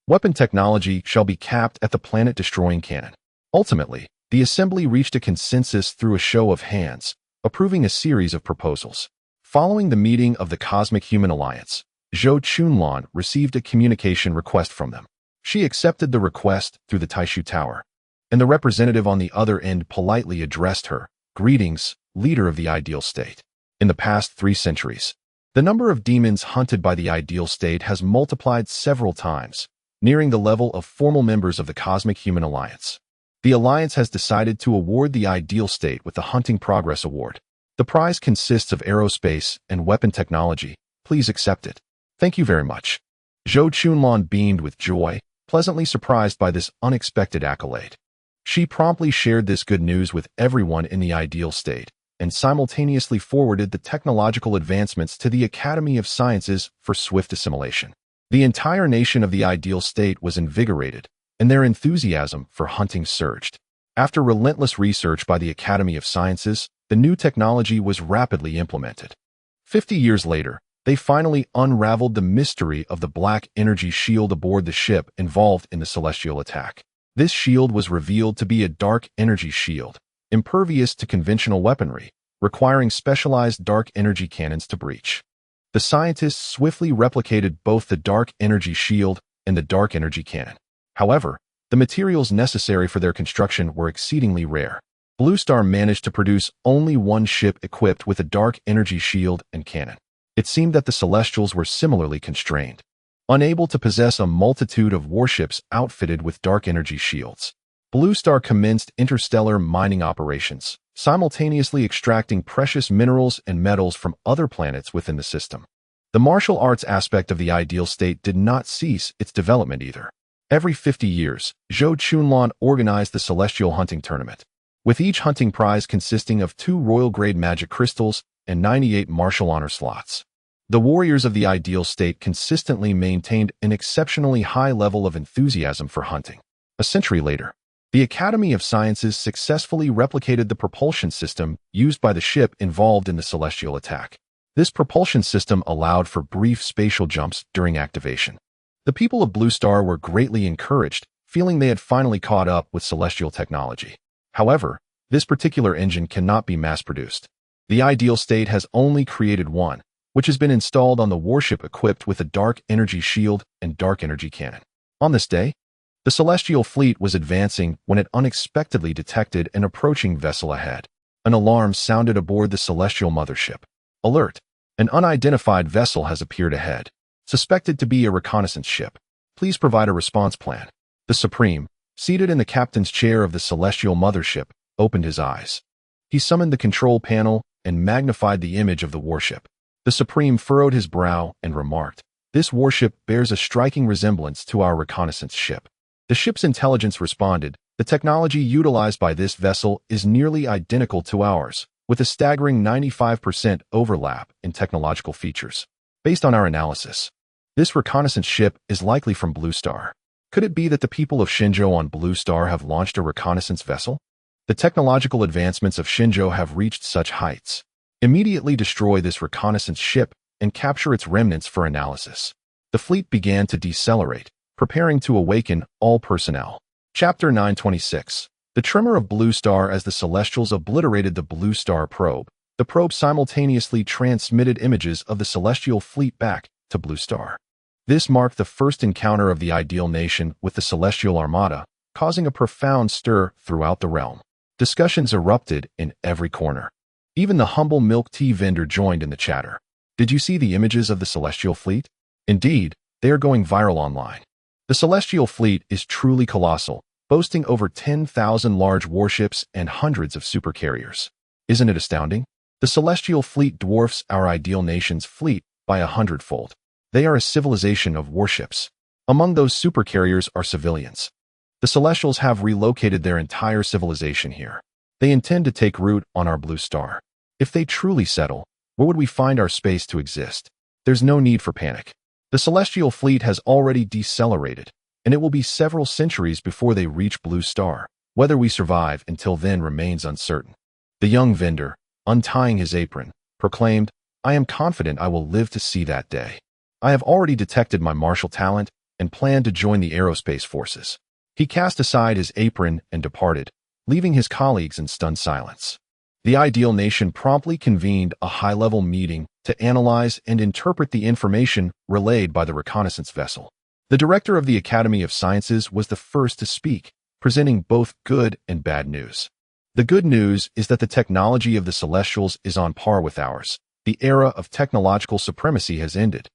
Weapon technology shall be capped at the planet-destroying cannon. Ultimately, the assembly reached a consensus through a show of hands, approving a series of proposals. Following the meeting of the Cosmic Human Alliance, Zhou Chunlan received a communication request from them. She accepted the request through the Taishu Tower, and the representative on the other end politely addressed her, "Greetings, leader of the ideal state. In the past 3 centuries, the number of demons hunted by the ideal state has multiplied several times, nearing the level of formal members of the Cosmic Human Alliance. The Alliance has decided to award the ideal state with the Hunting Progress Award. The prize consists of aerospace and weapon technology. Please accept it. Thank you very much." Zhou Chunlan beamed with joy, pleasantly surprised by this unexpected accolade. She promptly shared this good news with everyone in the ideal state, and simultaneously forwarded the technological advancements to the Academy of Sciences for swift assimilation. The entire nation of the ideal state was invigorated, and their enthusiasm for hunting surged. After relentless research by the Academy of Sciences, the new technology was rapidly implemented. 50 years later, they finally unraveled the mystery of the black energy shield aboard the ship involved in the celestial attack. This shield was revealed to be a dark energy shield, impervious to conventional weaponry, requiring specialized dark energy cannons to breach. The scientists swiftly replicated both the dark energy shield and the dark energy cannon. However, the materials necessary for their construction were exceedingly rare. Blue Star managed to produce only 1 ship equipped with a dark energy shield and cannon. It seemed that the Celestials were similarly constrained, unable to possess a multitude of warships outfitted with dark energy shields. Blue Star commenced interstellar mining operations, simultaneously extracting precious minerals and metals from other planets within the system. The martial arts aspect of the ideal state did not cease its development either. Every 50 years, Zhou Chunlan organized the Celestial Hunting Tournament, with each hunting prize consisting of 2 royal-grade magic crystals and 98 martial honor slots. The warriors of the ideal state consistently maintained an exceptionally high level of enthusiasm for hunting. A century later, the Academy of Sciences successfully replicated the propulsion system used by the ship involved in the celestial attack. This propulsion system allowed for brief spatial jumps during activation. The people of Blue Star were greatly encouraged, feeling they had finally caught up with celestial technology. However, this particular engine cannot be mass-produced. The ideal state has only created one, which has been installed on the warship equipped with a dark energy shield and dark energy cannon. On this day, the Celestial Fleet was advancing when it unexpectedly detected an approaching vessel ahead. An alarm sounded aboard the Celestial Mothership. Alert! An unidentified vessel has appeared ahead. Suspected to be a reconnaissance ship. Please provide a response plan. The Supreme, seated in the captain's chair of the Celestial Mothership, opened his eyes. He summoned the control panel and magnified the image of the warship. The Supreme furrowed his brow and remarked, "This warship bears a striking resemblance to our reconnaissance ship." The ship's intelligence responded, "The technology utilized by this vessel is nearly identical to ours, with a staggering 95% overlap in technological features. Based on our analysis, this reconnaissance ship is likely from Blue Star. Could it be that the people of Shenzhou on Blue Star have launched a reconnaissance vessel? The technological advancements of Shenzhou have reached such heights. Immediately destroy this reconnaissance ship and capture its remnants for analysis." The fleet began to decelerate, preparing to awaken all personnel. Chapter 926. The tremor of Blue Star as the Celestials obliterated the Blue Star probe. The probe simultaneously transmitted images of the Celestial Fleet back to Blue Star. This marked the first encounter of the ideal nation with the Celestial Armada, causing a profound stir throughout the realm. Discussions erupted in every corner. Even the humble milk tea vendor joined in the chatter. Did you see the images of the Celestial Fleet? Indeed, they are going viral online. The Celestial Fleet is truly colossal, boasting over 10,000 large warships and hundreds of supercarriers. Isn't it astounding? The Celestial Fleet dwarfs our ideal nation's fleet by 100-fold. They are a civilization of warships. Among those supercarriers are civilians. The Celestials have relocated their entire civilization here. They intend to take root on our Blue Star. If they truly settle, where would we find our space to exist? There's no need for panic. The Celestial Fleet has already decelerated, and it will be several centuries before they reach Blue Star. Whether we survive until then remains uncertain. The young vendor, untying his apron, proclaimed, "I am confident I will live to see that day. I have already detected my martial talent and plan to join the aerospace forces." He cast aside his apron and departed, leaving his colleagues in stunned silence. The ideal nation promptly convened a high-level meeting to analyze and interpret the information relayed by the reconnaissance vessel. The director of the Academy of Sciences was the first to speak, presenting both good and bad news. The good news is that the technology of the Celestials is on par with ours. The era of technological supremacy has ended,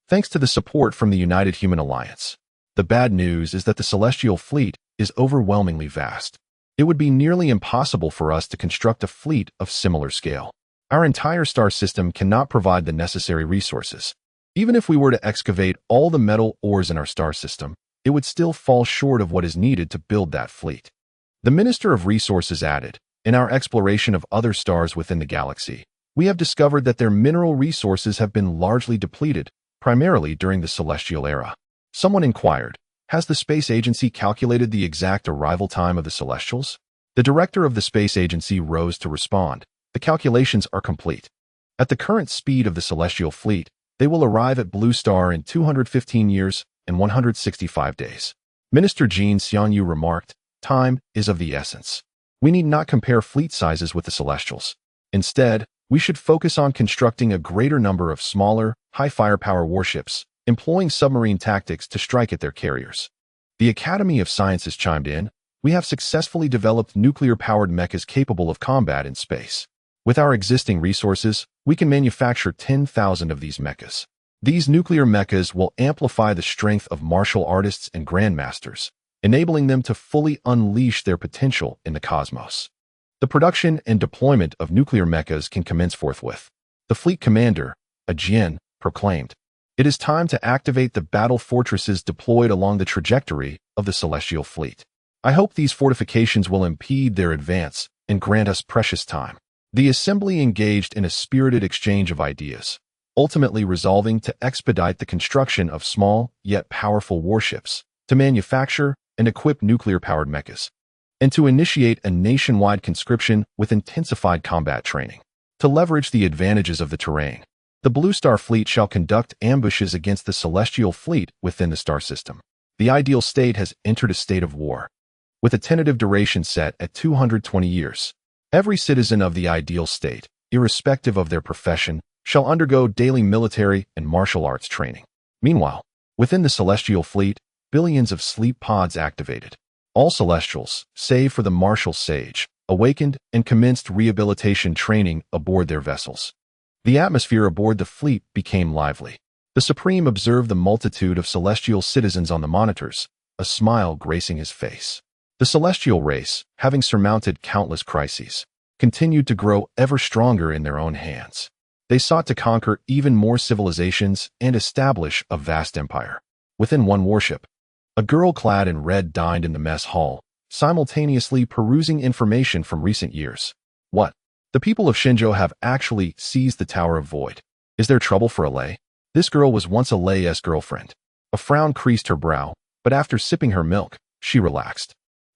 thanks to the support from the United Human Alliance. The bad news is that the Celestial Fleet is overwhelmingly vast. It would be nearly impossible for us to construct a fleet of similar scale. Our entire star system cannot provide the necessary resources. Even if we were to excavate all the metal ores in our star system, it would still fall short of what is needed to build that fleet. The Minister of Resources added, "In our exploration of other stars within the galaxy, we have discovered that their mineral resources have been largely depleted, primarily during the Celestial era." Someone inquired, "Has the space agency calculated the exact arrival time of the Celestials?" The director of the space agency rose to respond, "The calculations are complete. At the current speed of the Celestial Fleet, they will arrive at Blue Star in 215 years and 165 days. Minister Jean Xianyu remarked, "Time is of the essence. We need not compare fleet sizes with the Celestials. Instead, we should focus on constructing a greater number of smaller, high-firepower warships, employing submarine tactics to strike at their carriers." The Academy of Sciences chimed in, "We have successfully developed nuclear-powered mechas capable of combat in space. With our existing resources, we can manufacture 10,000 of these mechas. These nuclear mechas will amplify the strength of martial artists and grandmasters, enabling them to fully unleash their potential in the cosmos. The production and deployment of nuclear mechas can commence forthwith. The fleet commander, Ajian, proclaimed, "It is time to activate the battle fortresses deployed along the trajectory of the celestial fleet. I hope these fortifications will impede their advance and grant us precious time." The assembly engaged in a spirited exchange of ideas, ultimately resolving to expedite the construction of small yet powerful warships, to manufacture and equip nuclear-powered mechas, and to initiate a nationwide conscription with intensified combat training. To leverage the advantages of the terrain, the Blue Star fleet shall conduct ambushes against the celestial fleet within the star system. The ideal state has entered a state of war, with a tentative duration set at 220 years. Every citizen of the ideal state, irrespective of their profession, shall undergo daily military and martial arts training. Meanwhile, within the celestial fleet, billions of sleep pods activated. All celestials, save for the martial sage, awakened and commenced rehabilitation training aboard their vessels. The atmosphere aboard the fleet became lively. The Supreme observed the multitude of celestial citizens on the monitors, a smile gracing his face. The celestial race, having surmounted countless crises, continued to grow ever stronger in their own hands. They sought to conquer even more civilizations and establish a vast empire. Within one warship, a girl clad in red dined in the mess hall, simultaneously perusing information from recent years. What? The people of Shinjo have actually seized the Tower of Void. Is there trouble for Alei? This girl was once Alei's girlfriend. A frown creased her brow, but after sipping her milk, she relaxed.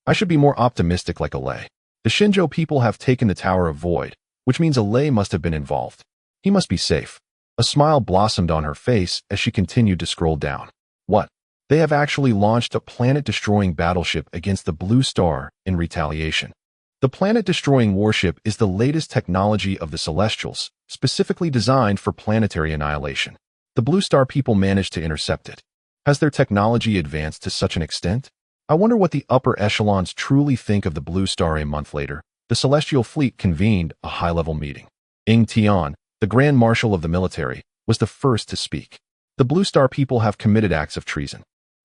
I should be more optimistic like Alei. The Shinjo people have taken the Tower of Void, which means Alei must have been involved. He must be safe. A smile blossomed on her face as she continued to scroll down. What? They have actually launched a planet-destroying battleship against the Blue Star in retaliation. The planet-destroying warship is the latest technology of the Celestials, specifically designed for planetary annihilation. The Blue Star people managed to intercept it. Has their technology advanced to such an extent? I wonder what the upper echelons truly think of the Blue Star. A month later, the Celestial Fleet convened a high-level meeting. Ing Tian, the Grand Marshal of the military, was the first to speak. The Blue Star people have committed acts of treason.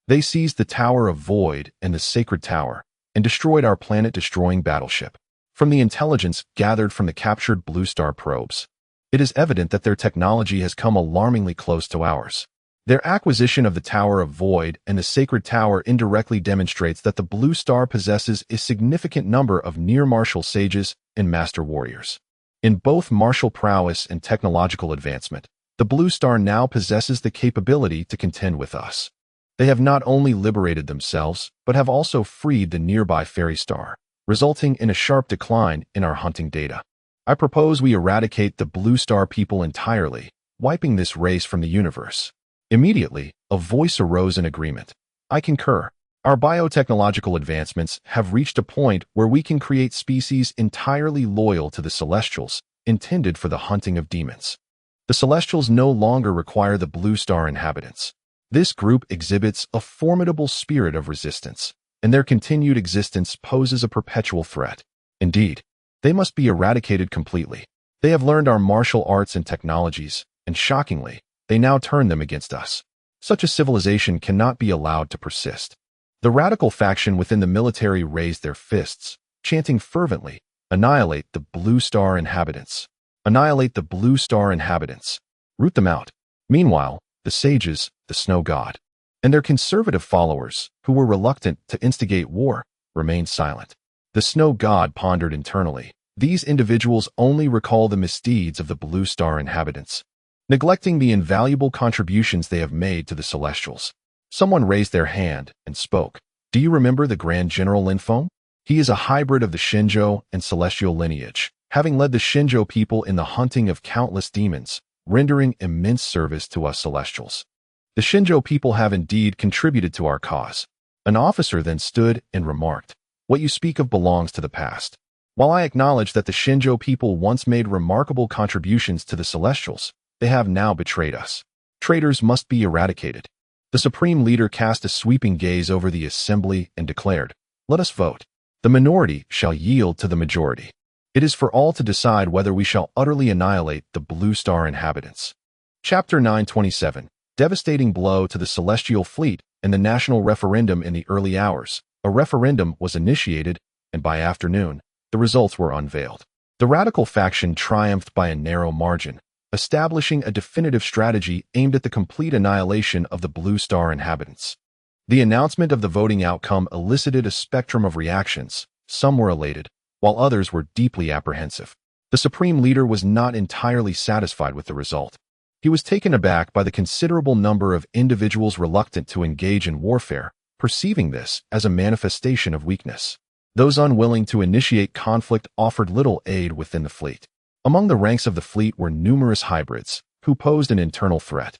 They seized the Tower of Void and the Sacred Tower, and destroyed our planet-destroying battleship. From the intelligence gathered from the captured Blue Star probes, it is evident that their technology has come alarmingly close to ours. Their acquisition of the Tower of Void and the Sacred Tower indirectly demonstrates that the Blue Star possesses a significant number of near-martial sages and master warriors. In both martial prowess and technological advancement, the Blue Star now possesses the capability to contend with us. They have not only liberated themselves, but have also freed the nearby fairy star, resulting in a sharp decline in our hunting data. I propose we eradicate the Blue Star people entirely, wiping this race from the universe. Immediately, a voice arose in agreement. I concur. Our biotechnological advancements have reached a point where we can create species entirely loyal to the Celestials, intended for the hunting of demons. The Celestials no longer require the Blue Star inhabitants. This group exhibits a formidable spirit of resistance, and their continued existence poses a perpetual threat. Indeed, they must be eradicated completely. They have learned our martial arts and technologies, and shockingly, they now turn them against us. Such a civilization cannot be allowed to persist. The radical faction within the military raised their fists, chanting fervently, "Annihilate the Blue Star inhabitants! Annihilate the Blue Star inhabitants! Root them out!" Meanwhile, the sages, the Snow God, and their conservative followers, who were reluctant to instigate war, remained silent. The Snow God pondered internally. These individuals only recall the misdeeds of the Blue Star inhabitants, neglecting the invaluable contributions they have made to the Celestials. Someone raised their hand and spoke. Do you remember the Grand General Linfeng? He is a hybrid of the Shinjo and Celestial lineage, having led the Shinjo people in the hunting of countless demons, rendering immense service to us Celestials. The Shinjo people have indeed contributed to our cause. An officer then stood and remarked, "What you speak of belongs to the past. While I acknowledge that the Shinjo people once made remarkable contributions to the Celestials, they have now betrayed us. Traitors must be eradicated." The Supreme Leader cast a sweeping gaze over the assembly and declared, "Let us vote. The minority shall yield to the majority. It is for all to decide whether we shall utterly annihilate the Blue Star inhabitants." Chapter 927, Devastating Blow to the Celestial Fleet and the National Referendum. In the early hours, A referendum was initiated, and by afternoon, the results were unveiled. The radical faction triumphed by a narrow margin, establishing a definitive strategy aimed at the complete annihilation of the Blue Star inhabitants. The announcement of the voting outcome elicited a spectrum of reactions. Some were elated, while others were deeply apprehensive. The supreme leader was not entirely satisfied with the result. He was taken aback by the considerable number of individuals reluctant to engage in warfare, perceiving this as a manifestation of weakness. Those unwilling to initiate conflict offered little aid within the fleet. Among the ranks of the fleet were numerous hybrids, who posed an internal threat.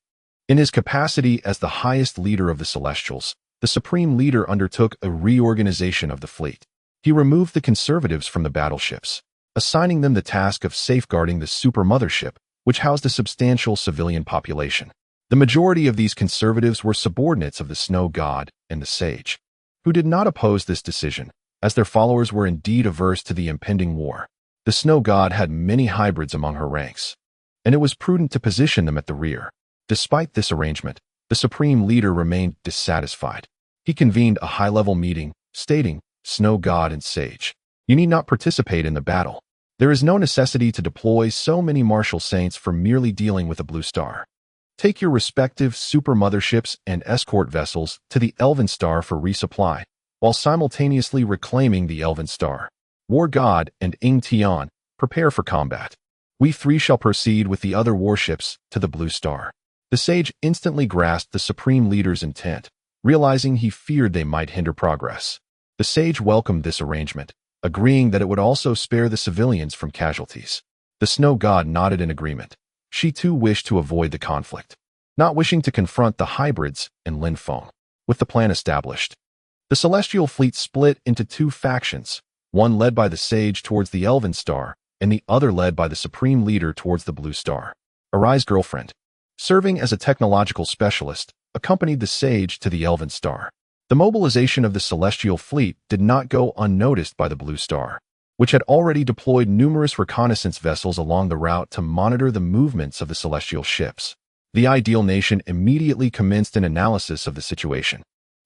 In his capacity as the highest leader of the Celestials, the supreme leader undertook a reorganization of the fleet. He removed the conservatives from the battleships, assigning them the task of safeguarding the super mothership, which housed a substantial civilian population. The majority of these conservatives were subordinates of the Snow God and the Sage, who did not oppose this decision, as their followers were indeed averse to the impending war. The Snow God had many hybrids among her ranks, and it was prudent to position them at the rear. Despite this arrangement, the supreme leader remained dissatisfied. He convened a high-level meeting, stating, "Snow God and Sage, you need not participate in the battle. There is no necessity to deploy so many martial saints for merely dealing with a Blue Star. Take your respective super motherships and escort vessels to the Elven Star for resupply, while simultaneously reclaiming the Elven Star. War God and Ing Tian, prepare for combat. We three shall proceed with the other warships to the Blue Star." The sage instantly grasped the supreme leader's intent, realizing he feared they might hinder progress. The sage welcomed this arrangement, agreeing that it would also spare the civilians from casualties. The Snow God nodded in agreement. She too wished to avoid the conflict, not wishing to confront the hybrids and Lin Feng. With the plan established, the celestial fleet split into two factions, one led by the sage towards the Elven Star, and the other led by the supreme leader towards the Blue Star. Arai's girlfriend, serving as a technological specialist, accompanied the sage to the Elven Star. The mobilization of the celestial fleet did not go unnoticed by the Blue Star, which had already deployed numerous reconnaissance vessels along the route to monitor the movements of the celestial ships. The Ideal Nation immediately commenced an analysis of the situation.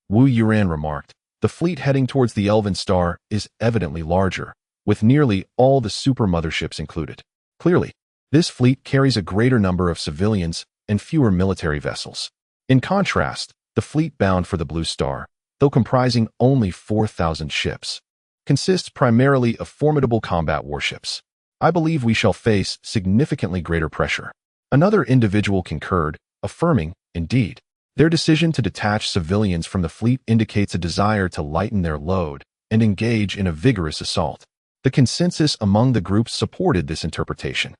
Wu Yuran remarked, "The fleet heading towards the Elven Star is evidently larger, with nearly all the super motherships included. Clearly, this fleet carries a greater number of civilians and fewer military vessels. In contrast, the fleet bound for the Blue Star, though comprising only 4,000 ships, consists primarily of formidable combat warships. I believe we shall face significantly greater pressure." Another individual concurred, affirming, indeed, their decision to detach civilians from the fleet indicates a desire to lighten their load and engage in a vigorous assault. The consensus among the groups supported this interpretation.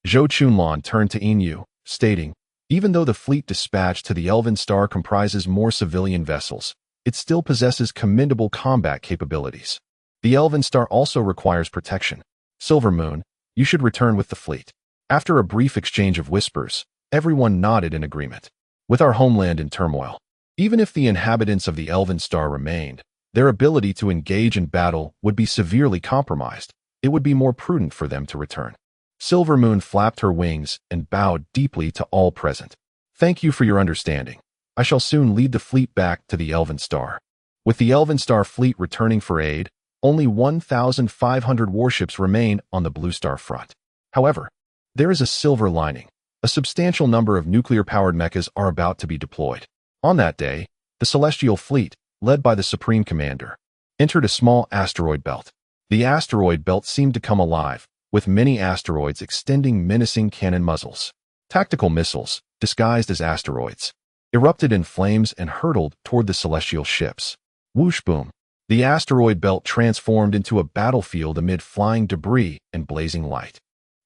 Zhou Chunlan turned to Inyu, stating, "Even though the fleet dispatched to the Elven Star comprises more civilian vessels, it still possesses commendable combat capabilities. The Elven Star also requires protection. Silver Moon, you should return with the fleet." After a brief exchange of whispers, everyone nodded in agreement. With our homeland in turmoil, even if the inhabitants of the Elven Star remained, their ability to engage in battle would be severely compromised. It would be more prudent for them to return. Silver Moon flapped her wings and bowed deeply to all present. "Thank you for your understanding. I shall soon lead the fleet back to the Elven Star." With the Elven Star fleet returning for aid, only 1,500 warships remain on the Blue Star front. However, there is a silver lining. A substantial number of nuclear-powered mechas are about to be deployed. On that day, the Celestial Fleet, led by the Supreme Commander, entered a small asteroid belt. The asteroid belt seemed to come alive, with many asteroids extending menacing cannon muzzles. Tactical missiles, disguised as asteroids, erupted in flames and hurtled toward the celestial ships. Whoosh boom! The asteroid belt transformed into a battlefield amid flying debris and blazing light.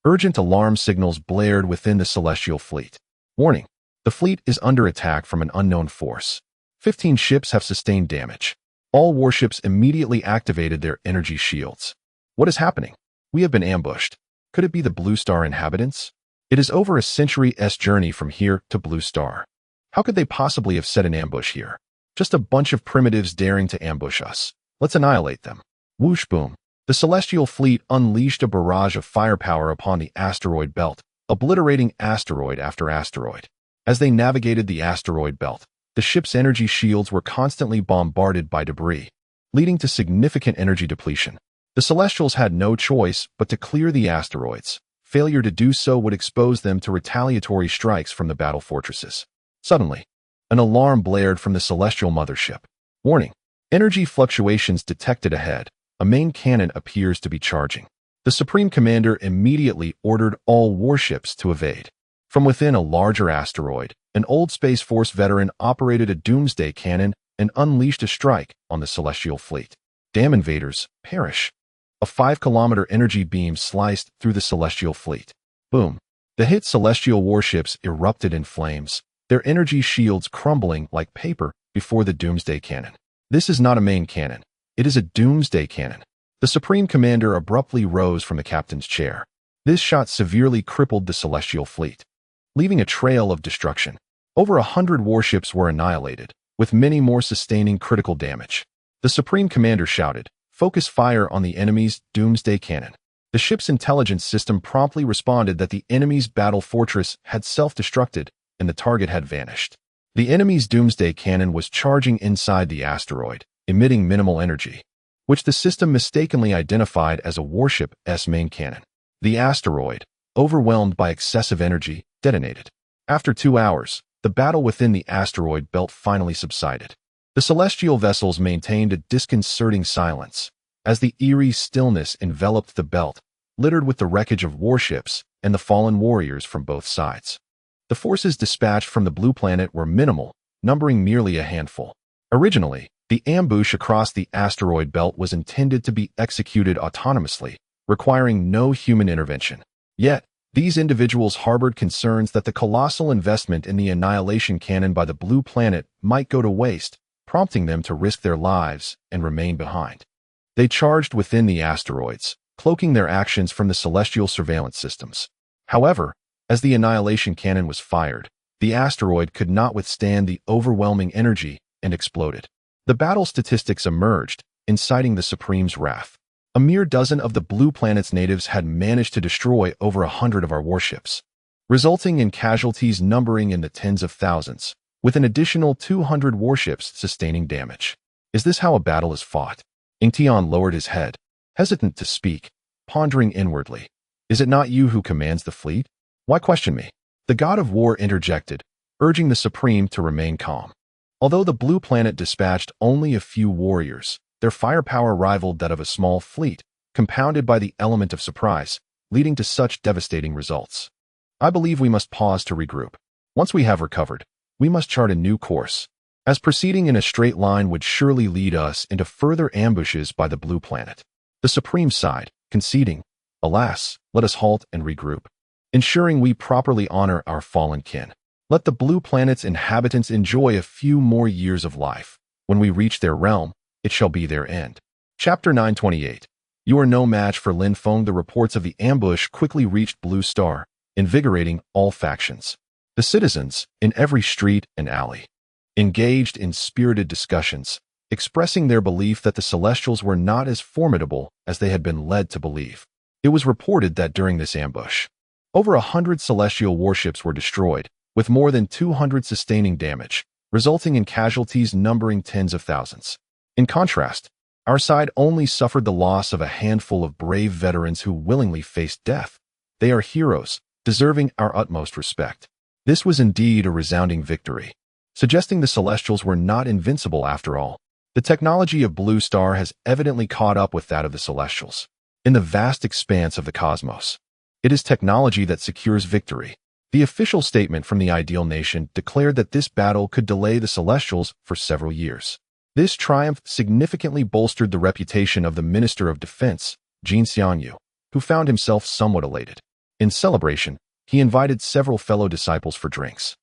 Urgent alarm signals blared within the celestial fleet. Warning! The fleet is under attack from an unknown force. 15 ships have sustained damage. All warships immediately activated their energy shields. What is happening? We have been ambushed. Could it be the Blue Star inhabitants? It is over a century's journey from here to Blue Star. How could they possibly have set an ambush here? Just a bunch of primitives daring to ambush us. Let's annihilate them. Whoosh boom! The celestial fleet unleashed a barrage of firepower upon the asteroid belt, obliterating asteroid after asteroid. As they navigated the asteroid belt, the ship's energy shields were constantly bombarded by debris. leading to significant energy depletion. The Celestials had no choice but to clear the asteroids. Failure to do so would expose them to retaliatory strikes from the battle fortresses. Suddenly, an alarm blared from the Celestial mothership. Warning: energy fluctuations detected ahead. A main cannon appears to be charging. The Supreme Commander immediately ordered all warships to evade. From within a larger asteroid, an old Space Force veteran operated a doomsday cannon and unleashed a strike on the Celestial fleet. Damn invaders, perish! A 5-kilometer energy beam sliced through the Celestial fleet. Boom! The hit Celestial warships erupted in flames, their energy shields crumbling like paper before the doomsday cannon. This is not a main cannon. It is a doomsday cannon. The Supreme Commander abruptly rose from the captain's chair. This shot severely crippled the Celestial fleet, leaving a trail of destruction. Over 100 warships were annihilated, with many more sustaining critical damage. The Supreme Commander shouted, "Focus fire on the enemy's doomsday cannon." The ship's intelligence system promptly responded that the enemy's battle fortress had self-destructed and the target had vanished. The enemy's doomsday cannon was charging inside the asteroid, emitting minimal energy, which the system mistakenly identified as a warship's main cannon. The asteroid, overwhelmed by excessive energy, detonated. After 2 hours, the battle within the asteroid belt finally subsided. The celestial vessels maintained a disconcerting silence, as the eerie stillness enveloped the belt, littered with the wreckage of warships and the fallen warriors from both sides. The forces dispatched from the blue planet were minimal, numbering merely a handful. Originally, the ambush across the asteroid belt was intended to be executed autonomously, requiring no human intervention. Yet, these individuals harbored concerns that the colossal investment in the annihilation cannon by the blue planet might go to waste, prompting them to risk their lives and remain behind. They charged within the asteroids, cloaking their actions from the celestial surveillance systems. However, as the annihilation cannon was fired, the asteroid could not withstand the overwhelming energy and exploded. The battle statistics emerged, inciting the Supreme's wrath. A mere dozen of the blue planet's natives had managed to destroy over 100 of our warships, resulting in casualties numbering in the tens of thousands, with an additional 200 warships sustaining damage. Is this how a battle is fought? Ingtion lowered his head, hesitant to speak, pondering inwardly. Is it not you who commands the fleet? Why question me? The god of war interjected, urging the Supreme to remain calm. Although the blue planet dispatched only a few warriors, their firepower rivaled that of a small fleet, compounded by the element of surprise, leading to such devastating results. I believe we must pause to regroup. Once we have recovered, we must chart a new course, as proceeding in a straight line would surely lead us into further ambushes by the blue planet. The Supreme sighed, conceding, "Alas, let us halt and regroup, ensuring we properly honor our fallen kin. Let the blue planet's inhabitants enjoy a few more years of life. When we reach their realm, it shall be their end." Chapter 928. You are no match for Lin Feng. The reports of the ambush quickly reached Blue Star, invigorating all factions. The citizens, in every street and alley, engaged in spirited discussions, expressing their belief that the Celestials were not as formidable as they had been led to believe. It was reported that during this ambush, over 100 celestial warships were destroyed, with more than 200 sustaining damage, resulting in casualties numbering tens of thousands. In contrast, our side only suffered the loss of a handful of brave veterans who willingly faced death. They are heroes, deserving our utmost respect. This was indeed a resounding victory, suggesting the Celestials were not invincible after all. The technology of Blue Star has evidently caught up with that of the Celestials. In the vast expanse of the cosmos, it is technology that secures victory. The official statement from the Ideal Nation declared that this battle could delay the Celestials for several years. This triumph significantly bolstered the reputation of the Minister of Defense, Jin Xiangyu, who found himself somewhat elated. In celebration, he invited several fellow disciples for drinks,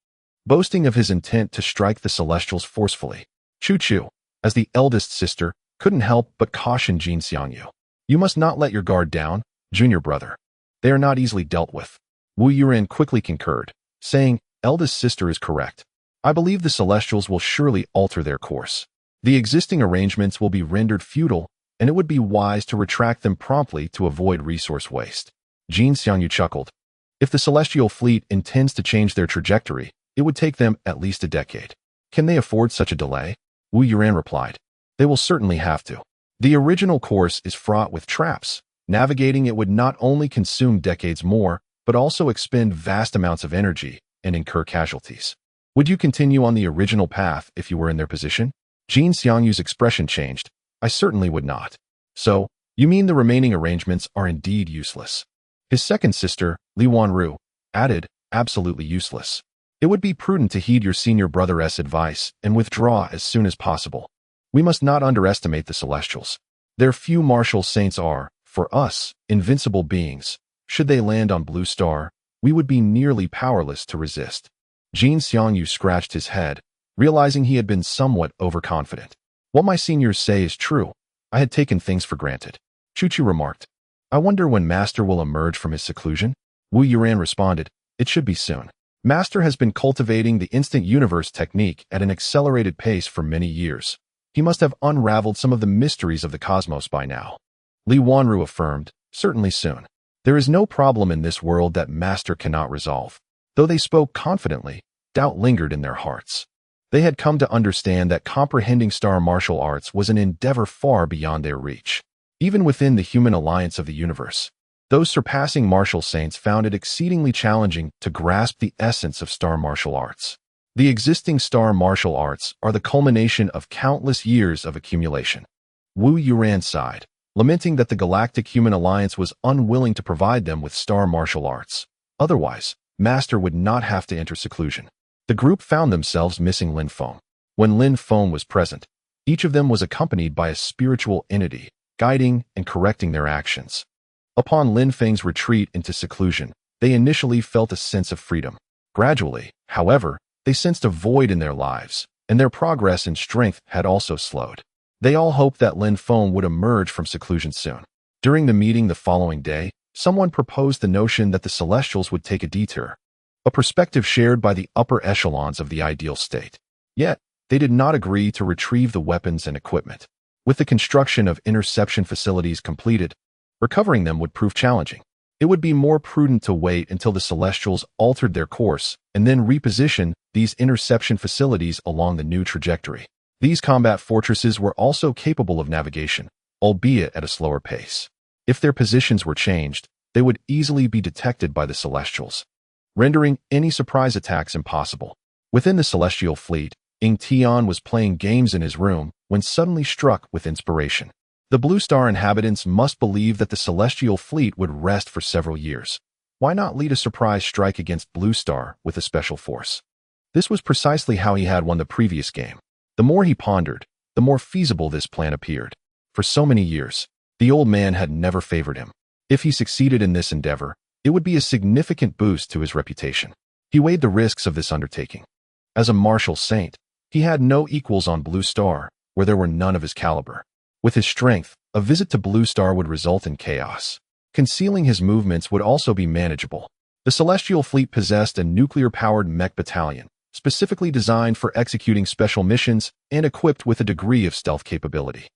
boasting of his intent to strike the Celestials forcefully. Chu Chu, as the eldest sister, couldn't help but caution Jin Xiangyu. You must not let your guard down, junior brother. They are not easily dealt with. Wu Yuren quickly concurred, saying, eldest sister is correct. I believe the Celestials will surely alter their course. The existing arrangements will be rendered futile, and it would be wise to retract them promptly to avoid resource waste. Jin Xiangyu chuckled. If the Celestial fleet intends to change their trajectory, it would take them at least a decade. Can they afford such a delay? Wu Yuran replied. They will certainly have to. The original course is fraught with traps. Navigating it would not only consume decades more, but also expend vast amounts of energy and incur casualties. Would you continue on the original path if you were in their position? Jin Xiangyu's expression changed. I certainly would not. So, you mean the remaining arrangements are indeed useless? His second sister, Li Wanru, added, absolutely useless. It would be prudent to heed your senior brother's advice and withdraw as soon as possible. We must not underestimate the Celestials. Their few martial saints are, for us, invincible beings. Should they land on Blue Star, we would be nearly powerless to resist. Jin Xiangyu scratched his head, realizing he had been somewhat overconfident. What my seniors say is true. I had taken things for granted. Chuchu remarked. I wonder when Master will emerge from his seclusion? Wu Yuran responded, it should be soon. Master has been cultivating the instant universe technique at an accelerated pace for many years. He must have unraveled some of the mysteries of the cosmos by now. Li Wanru affirmed, certainly soon. There is no problem in this world that Master cannot resolve. Though they spoke confidently, doubt lingered in their hearts. They had come to understand that comprehending star martial arts was an endeavor far beyond their reach. Even within the human alliance of the universe, those surpassing martial saints found it exceedingly challenging to grasp the essence of star martial arts. The existing star martial arts are the culmination of countless years of accumulation. Wu Yuran sighed, lamenting that the Galactic Human Alliance was unwilling to provide them with star martial arts. Otherwise, Master would not have to enter seclusion. The group found themselves missing Lin Feng. When Lin Feng was present, each of them was accompanied by a spiritual entity, guiding and correcting their actions. Upon Lin Feng's retreat into seclusion, they initially felt a sense of freedom. Gradually, however, they sensed a void in their lives, and their progress in strength had also slowed. They all hoped that Lin Feng would emerge from seclusion soon. During the meeting the following day, someone proposed the notion that the Celestials would take a detour, a perspective shared by the upper echelons of the ideal state. Yet, they did not agree to retrieve the weapons and equipment. With the construction of interception facilities completed, recovering them would prove challenging. It would be more prudent to wait until the Celestials altered their course and then reposition these interception facilities along the new trajectory. These combat fortresses were also capable of navigation, albeit at a slower pace. If their positions were changed, they would easily be detected by the Celestials, rendering any surprise attacks impossible. Within the Celestial fleet, Ying Tian was playing games in his room when suddenly struck with inspiration. The Blue Star inhabitants must believe that the Celestial fleet would rest for several years. Why not lead a surprise strike against Blue Star with a special force? This was precisely how he had won the previous game. The more he pondered, the more feasible this plan appeared. For so many years, the old man had never favored him. If he succeeded in this endeavor, it would be a significant boost to his reputation. He weighed the risks of this undertaking. As a martial saint, he had no equals on Blue Star, where there were none of his caliber. With his strength, a visit to Blue Star would result in chaos. Concealing his movements would also be manageable. The Celestial fleet possessed a nuclear-powered mech battalion, specifically designed for executing special missions and equipped with a degree of stealth capability.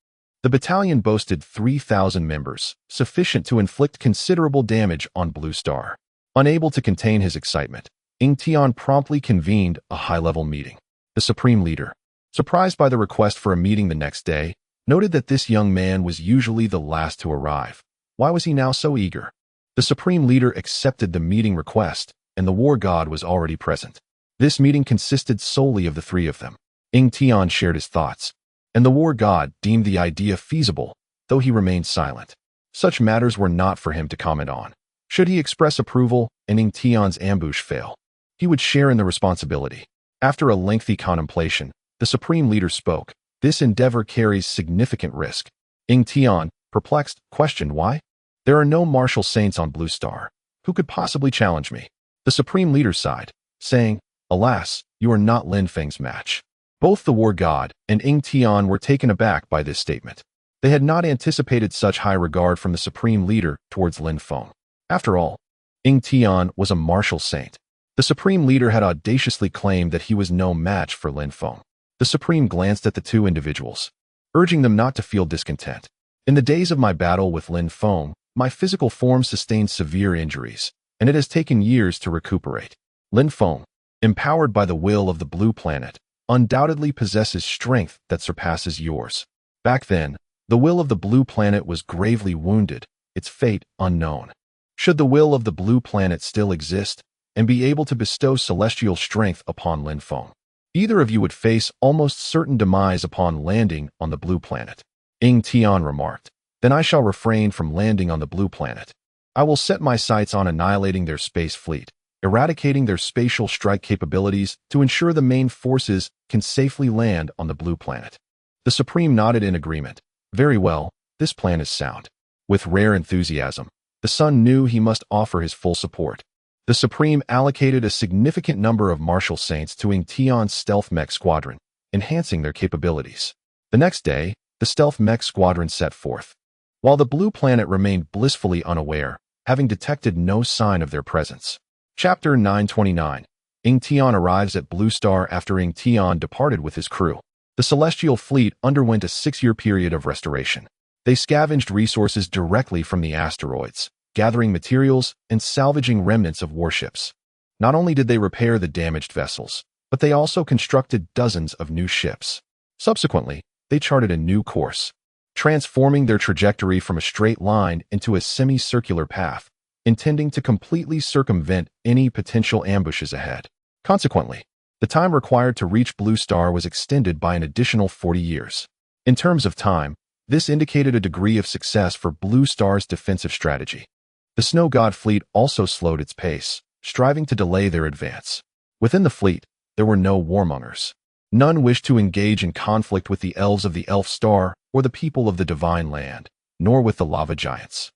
The battalion boasted 3,000 members, sufficient to inflict considerable damage on Blue Star. Unable to contain his excitement, Ying Tian promptly convened a high-level meeting. The Supreme Leader, surprised by the request for a meeting the next day, noted that this young man was usually the last to arrive. Why was he now so eager? The Supreme Leader accepted the meeting request, and the War God was already present. This meeting consisted solely of the three of them. Ying Tian shared his thoughts, and the War God deemed the idea feasible, though he remained silent. Such matters were not for him to comment on. Should he express approval and Ying Tian's ambush fail, he would share in the responsibility. After a lengthy contemplation, the Supreme Leader spoke. This endeavor carries significant risk. Ying Tian, perplexed, questioned why. There are no martial saints on Blue Star. Who could possibly challenge me? The Supreme Leader sighed, saying, alas, you are not Lin Feng's match. Both the War God and Ying Tian were taken aback by this statement. They had not anticipated such high regard from the Supreme Leader towards Lin Feng. After all, Ying Tian was a martial saint. The Supreme Leader had audaciously claimed that he was no match for Lin Feng. The Supreme glanced at the two individuals, urging them not to feel discontent. In the days of my battle with Lin Feng, my physical form sustained severe injuries, and it has taken years to recuperate. Lin Feng, empowered by the will of the Blue Planet, undoubtedly possesses strength that surpasses yours. Back then, the will of the blue planet was gravely wounded, its fate unknown. Should the will of the blue planet still exist and be able to bestow celestial strength upon Lin Feng, either of you would face almost certain demise upon landing on the blue planet. Ying Tian remarked, then I shall refrain from landing on the blue planet. I will set my sights on annihilating their space fleet, eradicating their spatial strike capabilities to ensure the main forces can safely land on the blue planet. The Supreme nodded in agreement. Very well, this plan is sound. With rare enthusiasm, the Sun knew he must offer his full support. The Supreme allocated a significant number of martial saints to Ying Tian's stealth mech squadron, enhancing their capabilities. The next day, the stealth mech squadron set forth. While the blue planet remained blissfully unaware, having detected no sign of their presence. Chapter 929. Ying Tian arrives at Blue Star after Ying Tian departed with his crew. The celestial fleet underwent a 6-year period of restoration. They scavenged resources directly from the asteroids, gathering materials and salvaging remnants of warships. Not only did they repair the damaged vessels, but they also constructed dozens of new ships. Subsequently, they charted a new course, transforming their trajectory from a straight line into a semicircular path, intending to completely circumvent any potential ambushes ahead. Consequently, the time required to reach Blue Star was extended by an additional 40 years. In terms of time, this indicated a degree of success for Blue Star's defensive strategy. The Snow God fleet also slowed its pace, striving to delay their advance. Within the fleet, there were no warmongers. None wished to engage in conflict with the elves of the Elf Star or the people of the Divine Land, nor with the lava giants.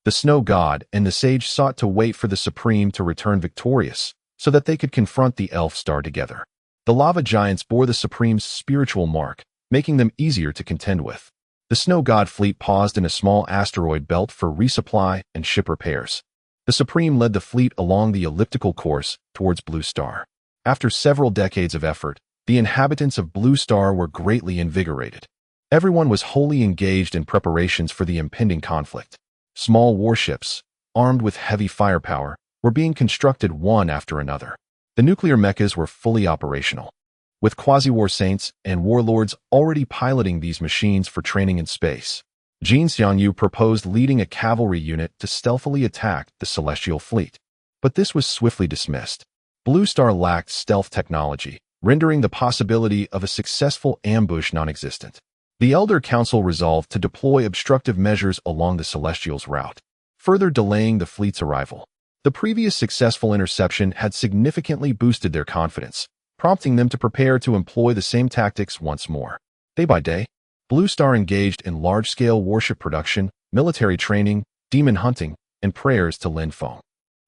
The Snow God and the Sage sought to wait for the Supreme to return victorious, so that they could confront the Elf Star together. The lava giants bore the Supreme's spiritual mark, making them easier to contend with. The Snow God fleet paused in a small asteroid belt for resupply and ship repairs. The Supreme led the fleet along the elliptical course towards Blue Star. After several decades of effort, the inhabitants of Blue Star were greatly invigorated. Everyone was wholly engaged in preparations for the impending conflict. Small warships, armed with heavy firepower, were being constructed one after another. The nuclear mechas were fully operational, with quasi-war saints and warlords already piloting these machines for training in space. Jin Xiangyu proposed leading a cavalry unit to stealthily attack the celestial fleet, but this was swiftly dismissed. Blue Star lacked stealth technology, rendering the possibility of a successful ambush non-existent. The Elder Council resolved to deploy obstructive measures along the Celestials' route, further delaying the fleet's arrival. The previous successful interception had significantly boosted their confidence, prompting them to prepare to employ the same tactics once more. Day by day, Blue Star engaged in large-scale warship production, military training, demon hunting, and prayers to Lin Feng.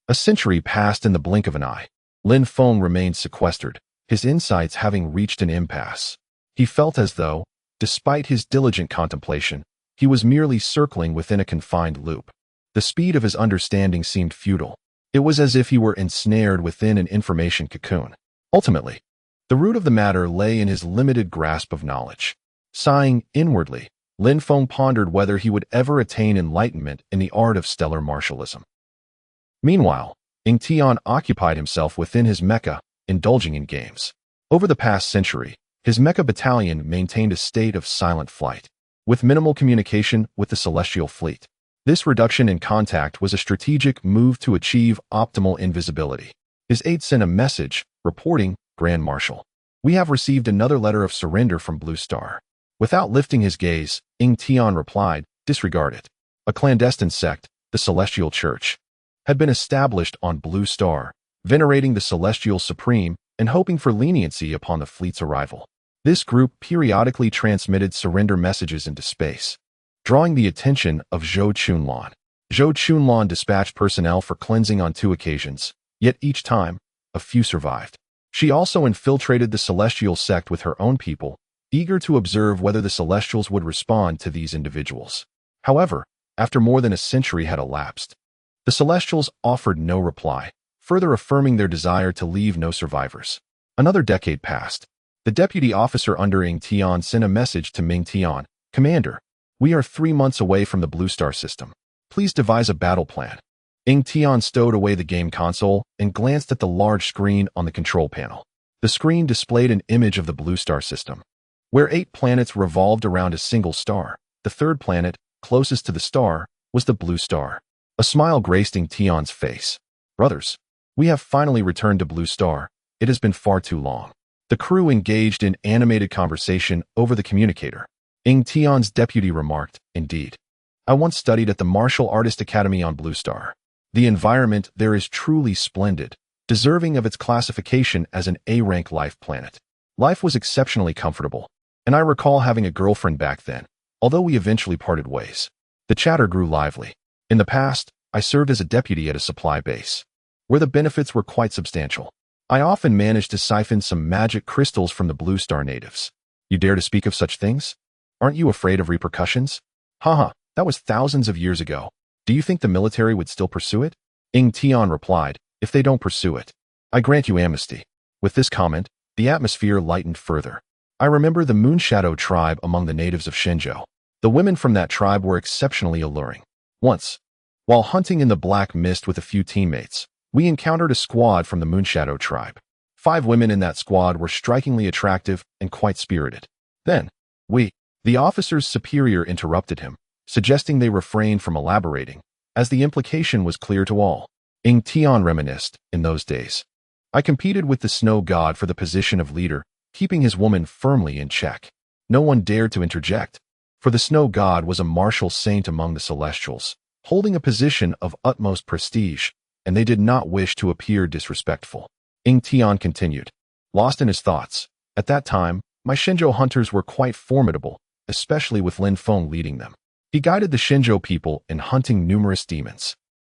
A century passed in the blink of an eye. Lin Feng remained sequestered, his insights having reached an impasse. He felt as though, despite his diligent contemplation, he was merely circling within a confined loop. The speed of his understanding seemed futile. It was as if he were ensnared within an information cocoon. Ultimately, the root of the matter lay in his limited grasp of knowledge. Sighing inwardly, Lin Feng pondered whether he would ever attain enlightenment in the art of stellar martialism. Meanwhile, Ying Tian occupied himself within his mecha, indulging in games. Over the past century, his mecha battalion maintained a state of silent flight, with minimal communication with the celestial fleet. This reduction in contact was a strategic move to achieve optimal invisibility. His aide sent a message, reporting, Grand Marshal, we have received another letter of surrender from Blue Star. Without lifting his gaze, Ying Tian replied, disregard it. A clandestine sect, the Celestial Church, had been established on Blue Star, venerating the Celestial Supreme and hoping for leniency upon the fleet's arrival. This group periodically transmitted surrender messages into space, drawing the attention of Zhou Chunlan. Zhou Chunlan dispatched personnel for cleansing on 2 occasions, yet each time, a few survived. She also infiltrated the Celestial sect with her own people, eager to observe whether the Celestials would respond to these individuals. However, after more than a century had elapsed, the Celestials offered no reply, further affirming their desire to leave no survivors. Another decade passed. The deputy officer under Ying Tian sent a message to Ming Tian, Commander, we are 3 months away from the Blue Star system. Please devise a battle plan. Ying Tian stowed away the game console and glanced at the large screen on the control panel. The screen displayed an image of the Blue Star system. Where 8 planets revolved around a single star, the third planet, closest to the star, was the blue star. A smile graced Tion's face. Brothers, we have finally returned to Blue Star. It has been far too long. The crew engaged in animated conversation over the communicator. Tion's deputy remarked, indeed. I once studied at the Martial Artist Academy on Blue Star. The environment there is truly splendid, deserving of its classification as an A-rank life planet. Life was exceptionally comfortable, and I recall having a girlfriend back then, although we eventually parted ways. The chatter grew lively. In the past, I served as a deputy at a supply base, where the benefits were quite substantial. I often managed to siphon some magic crystals from the Blue Star natives. You dare to speak of such things? Aren't you afraid of repercussions? Haha, that was thousands of years ago. Do you think the military would still pursue it? Tion replied, if they don't pursue it, I grant you amnesty. With this comment, the atmosphere lightened further. I remember the Moonshadow tribe among the natives of Shenzhou. The women from that tribe were exceptionally alluring. Once, while hunting in the black mist with a few teammates, we encountered a squad from the Moonshadow tribe. 5 women in that squad were strikingly attractive and quite spirited. Then, the officer's superior interrupted him, suggesting they refrain from elaborating, as the implication was clear to all. Tion reminisced, in those days. I competed with the snow god for the position of leader, keeping his woman firmly in check. No one dared to interject, for the snow god was a martial saint among the celestials, holding a position of utmost prestige, and they did not wish to appear disrespectful. Tion continued, lost in his thoughts. At that time, my Shenzhou hunters were quite formidable, especially with Lin Feng leading them. He guided the Shenzhou people in hunting numerous demons.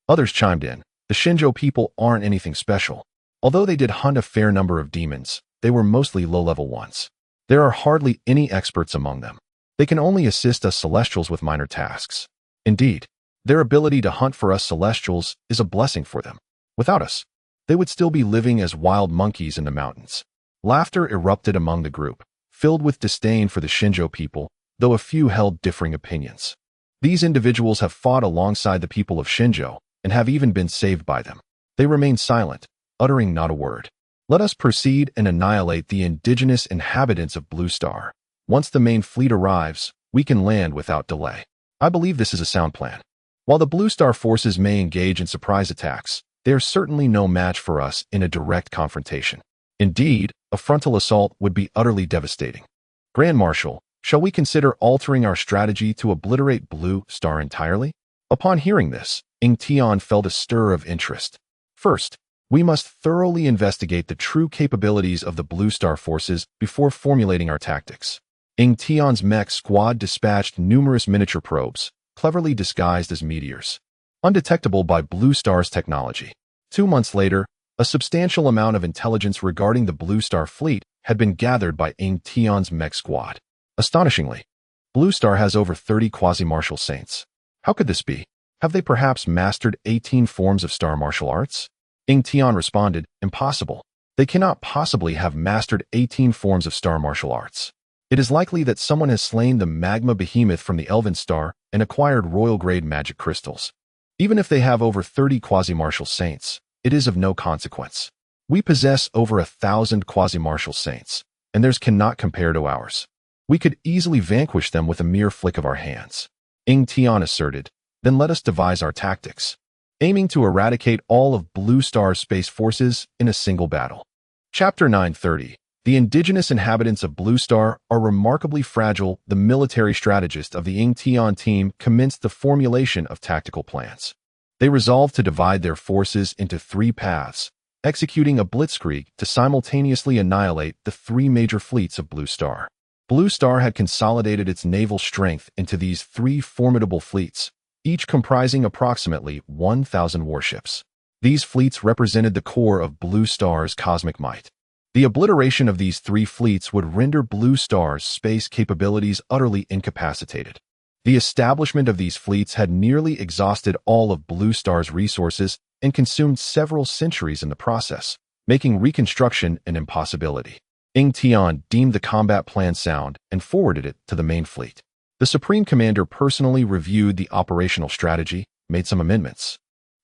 Others chimed in, the Shenzhou people aren't anything special. Although they did hunt a fair number of demons, they were mostly low-level ones. There are hardly any experts among them. They can only assist us Celestials with minor tasks. Indeed, their ability to hunt for us Celestials is a blessing for them. Without us, they would still be living as wild monkeys in the mountains. Laughter erupted among the group, filled with disdain for the Shenzhou people, though a few held differing opinions. These individuals have fought alongside the people of Shenzhou and have even been saved by them. They remain silent, uttering not a word. Let us proceed and annihilate the indigenous inhabitants of Blue Star. Once the main fleet arrives, we can land without delay. I believe this is a sound plan. While the Blue Star forces may engage in surprise attacks, they are certainly no match for us in a direct confrontation. Indeed, a frontal assault would be utterly devastating. Grand Marshal, shall we consider altering our strategy to obliterate Blue Star entirely? Upon hearing this, Tion felt a stir of interest. First, we must thoroughly investigate the true capabilities of the Blue Star forces before formulating our tactics. Tion's mech squad dispatched numerous miniature probes, cleverly disguised as meteors, undetectable by Blue Star's technology. 2 months later, a substantial amount of intelligence regarding the Blue Star fleet had been gathered by Tion's mech squad. Astonishingly, Blue Star has over 30 quasi-martial saints. How could this be? Have they perhaps mastered 18 forms of star martial arts? Tion responded, impossible. They cannot possibly have mastered 18 forms of star martial arts. It is likely that someone has slain the magma behemoth from the Elven Star and acquired royal-grade magic crystals. Even if they have over 30 quasi-martial saints, it is of no consequence. We possess over 1,000 quasi-martial saints, and theirs cannot compare to ours. We could easily vanquish them with a mere flick of our hands. Tion asserted, then let us devise our tactics, aiming to eradicate all of Blue Star's space forces in a single battle. Chapter 930. The indigenous inhabitants of Blue Star are remarkably fragile. The military strategist of the Tion team commenced the formulation of tactical plans. They resolved to divide their forces into 3 paths, executing a blitzkrieg to simultaneously annihilate the 3 major fleets of Blue Star. Blue Star had consolidated its naval strength into these 3 formidable fleets, each comprising approximately 1,000 warships. These fleets represented the core of Blue Star's cosmic might. The obliteration of these 3 fleets would render Blue Star's space capabilities utterly incapacitated. The establishment of these fleets had nearly exhausted all of Blue Star's resources and consumed several centuries in the process, making reconstruction an impossibility. Tion deemed the combat plan sound and forwarded it to the main fleet. The Supreme Commander personally reviewed the operational strategy, made some amendments,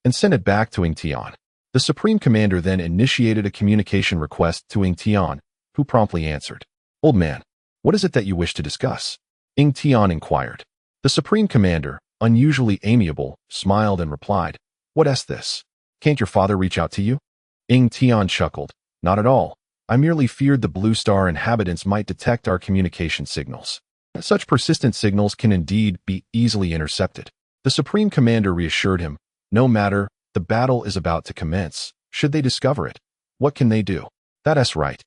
and sent it back to Tion. The Supreme Commander then initiated a communication request to Tion, who promptly answered. Old man, What is it that you wish to discuss? Ing Tian inquired. The Supreme Commander, unusually amiable, smiled and replied, What is this? Can't your father reach out to you? Ing Tian chuckled. Not at all. I merely feared the Blue Star inhabitants might detect our communication signals. Such persistent signals can indeed be easily intercepted. The Supreme Commander reassured him, No matter, the battle is about to commence. Should they discover it, what can they do? That's right.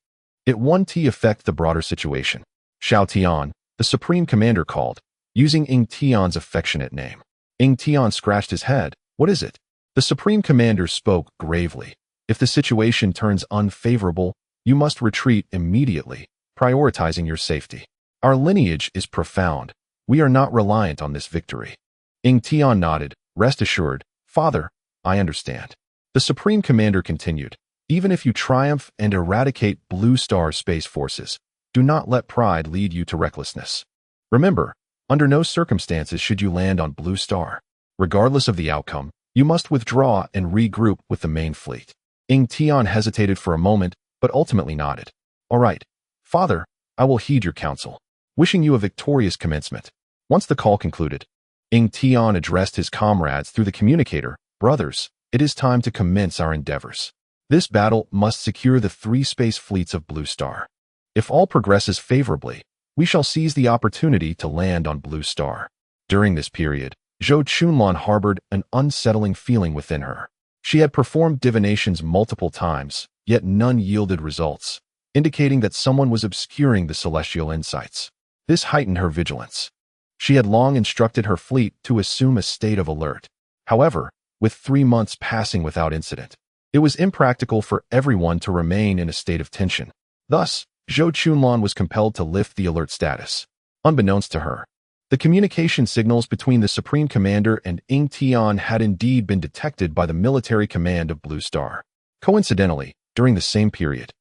It won't affect the broader situation. Xiao Tian, the Supreme Commander called, using Ing Tian's affectionate name. Ing Tian scratched his head. What is it? The Supreme Commander spoke gravely. If the situation turns unfavorable, you must retreat immediately, prioritizing your safety. Our lineage is profound. We are not reliant on this victory. Ing Tian nodded. Rest assured, Father, I understand. The Supreme Commander continued. Even if you triumph and eradicate Blue Star space forces, do not let pride lead you to recklessness. Remember, under no circumstances should you land on Blue Star. Regardless of the outcome, you must withdraw and regroup with the main fleet. Ing Tian hesitated for a moment, but ultimately nodded. All right, Father, I will heed your counsel. Wishing you a victorious commencement. Once the call concluded, Ing Tian addressed his comrades through the communicator. Brothers, it is time to commence our endeavors. This battle must secure the 3 space fleets of Blue Star. If all progresses favorably, we shall seize the opportunity to land on Blue Star. During this period, Zhou Chunlan harbored an unsettling feeling within her. She had performed divinations multiple times, yet none yielded results, indicating that someone was obscuring the celestial insights. This heightened her vigilance. She had long instructed her fleet to assume a state of alert. However, with 3 months passing without incident, it was impractical for everyone to remain in a state of tension. Thus, Zhou Chunlan was compelled to lift the alert status. Unbeknownst to her, the communication signals between the Supreme Commander and Ing Tian had indeed been detected by the military command of Blue Star. Coincidentally, during the same period,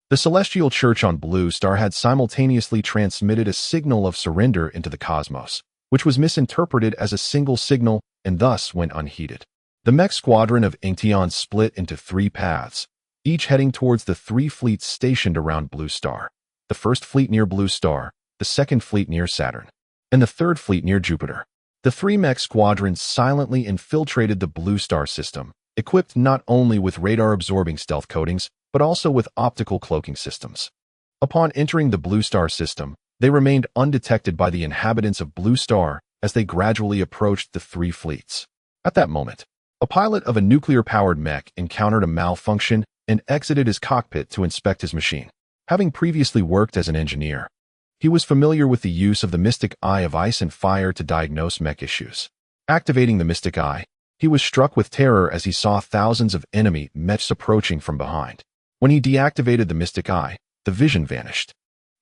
the Celestial Church on Blue Star had simultaneously transmitted a signal of surrender into the cosmos, which was misinterpreted as a single signal and thus went unheeded. The mech squadron of Ing Tian split into 3 paths, each heading towards the 3 fleets stationed around Blue Star. The first fleet near Blue Star, the second fleet near Saturn, and the third fleet near Jupiter. The 3 mech squadrons silently infiltrated the Blue Star system, equipped not only with radar-absorbing stealth coatings, but also with optical cloaking systems. Upon entering the Blue Star system, they remained undetected by the inhabitants of Blue Star as they gradually approached the 3 fleets. At that moment, a pilot of a nuclear-powered mech encountered a malfunction and exited his cockpit to inspect his machine. Having previously worked as an engineer, he was familiar with the use of the Mystic Eye of Ice and Fire to diagnose mech issues. Activating the Mystic Eye, he was struck with terror as he saw thousands of enemy mechs approaching from behind. When he deactivated the Mystic Eye, the vision vanished.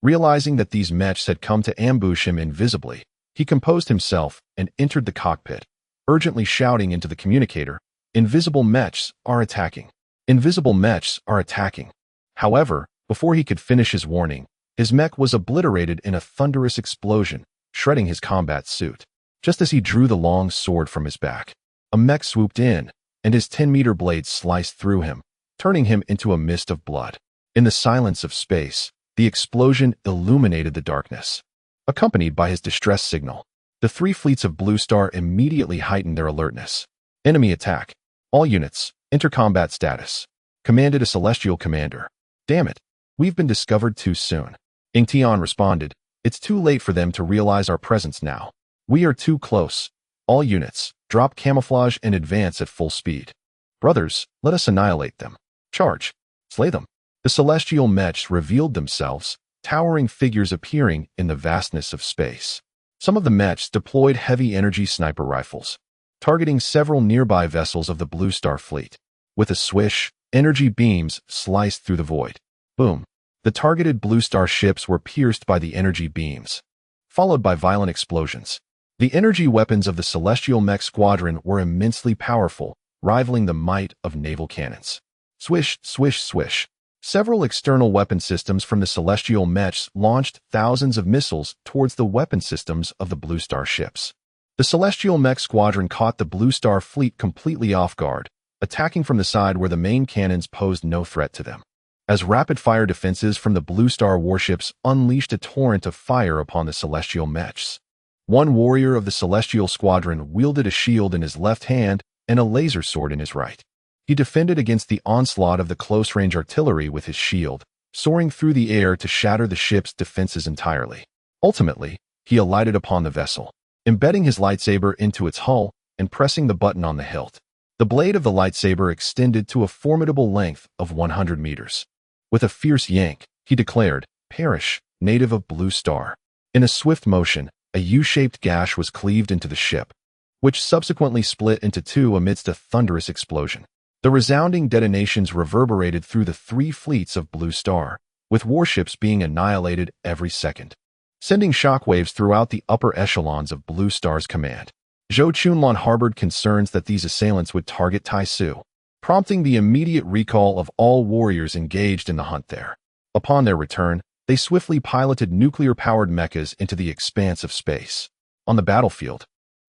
Realizing that these mechs had come to ambush him invisibly, he composed himself and entered the cockpit, urgently shouting into the communicator, Invisible mechs are attacking. Invisible mechs are attacking. However, before he could finish his warning, his mech was obliterated in a thunderous explosion, shredding his combat suit. Just as he drew the long sword from his back, a mech swooped in, and his 10-meter blade sliced through him, turning him into a mist of blood. In the silence of space, the explosion illuminated the darkness. Accompanied by his distress signal, the 3 fleets of Blue Star immediately heightened their alertness. Enemy attack. All units, enter combat status. Commanded a Celestial Commander. Damn it, we've been discovered too soon. Ing Tian responded, It's too late for them to realize our presence now. We are too close. All units, drop camouflage and advance at full speed. Brothers, let us annihilate them. Charge. Slay them. The celestial mechs revealed themselves, towering figures appearing in the vastness of space. Some of the mechs deployed heavy-energy sniper rifles, targeting several nearby vessels of the Blue Star fleet. With a swish, energy beams sliced through the void. Boom. The targeted Blue Star ships were pierced by the energy beams, followed by violent explosions. The energy weapons of the Celestial Mech Squadron were immensely powerful, rivaling the might of naval cannons. Swish, swish, swish. Several external weapon systems from the Celestial Mechs launched thousands of missiles towards the weapon systems of the Blue Star ships. The Celestial Mech Squadron caught the Blue Star fleet completely off guard, attacking from the side where the main cannons posed no threat to them. as rapid-fire defenses from the Blue Star warships unleashed a torrent of fire upon the Celestial mechs. One warrior of the Celestial Squadron wielded a shield in his left hand and a laser sword in his right. He defended against the onslaught of the close-range artillery with his shield, soaring through the air to shatter the ship's defenses entirely. Ultimately, he alighted upon the vessel, embedding his lightsaber into its hull and pressing the button on the hilt. The blade of the lightsaber extended to a formidable length of 100 meters. With a fierce yank, he declared, "Perish, native of Blue Star." In a swift motion, a U-shaped gash was cleaved into the ship, which subsequently split into two amidst a thunderous explosion. The resounding detonations reverberated through the 3 fleets of Blue Star, with warships being annihilated every second, sending shockwaves throughout the upper echelons of Blue Star's command. Zhou Chunlan harbored concerns that these assailants would target Taisu, prompting the immediate recall of all warriors engaged in the hunt there. Upon their return, they swiftly piloted nuclear-powered mechas into the expanse of space. On the battlefield,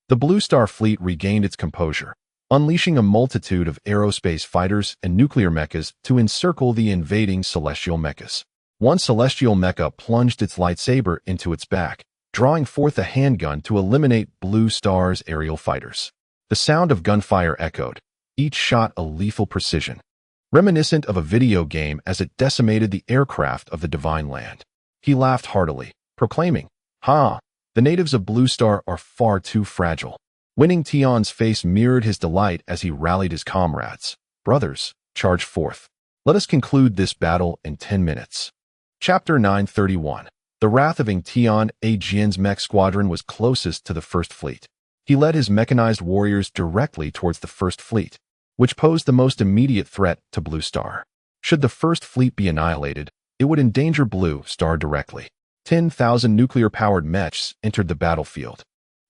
the Blue Star fleet regained its composure, unleashing a multitude of aerospace fighters and nuclear mechas to encircle the invading Celestial mechas. One Celestial mecha plunged its lightsaber into its back, drawing forth a handgun to eliminate Blue Star's aerial fighters. The sound of gunfire echoed, each shot a lethal precision, reminiscent of a video game as it decimated the aircraft of the Divine Land. He laughed heartily, proclaiming, "Ha! The natives of Blue Star are far too fragile." Winning Tion's face mirrored his delight as he rallied his comrades. "Brothers, charge forth. Let us conclude this battle in 10 minutes. Chapter 931. The wrath of Ing Tion. Jian's mech squadron was closest to the First Fleet. He led his mechanized warriors directly towards the First Fleet, which posed the most immediate threat to Blue Star. Should the First Fleet be annihilated, it would endanger Blue Star directly. 10,000 nuclear-powered mechs entered the battlefield,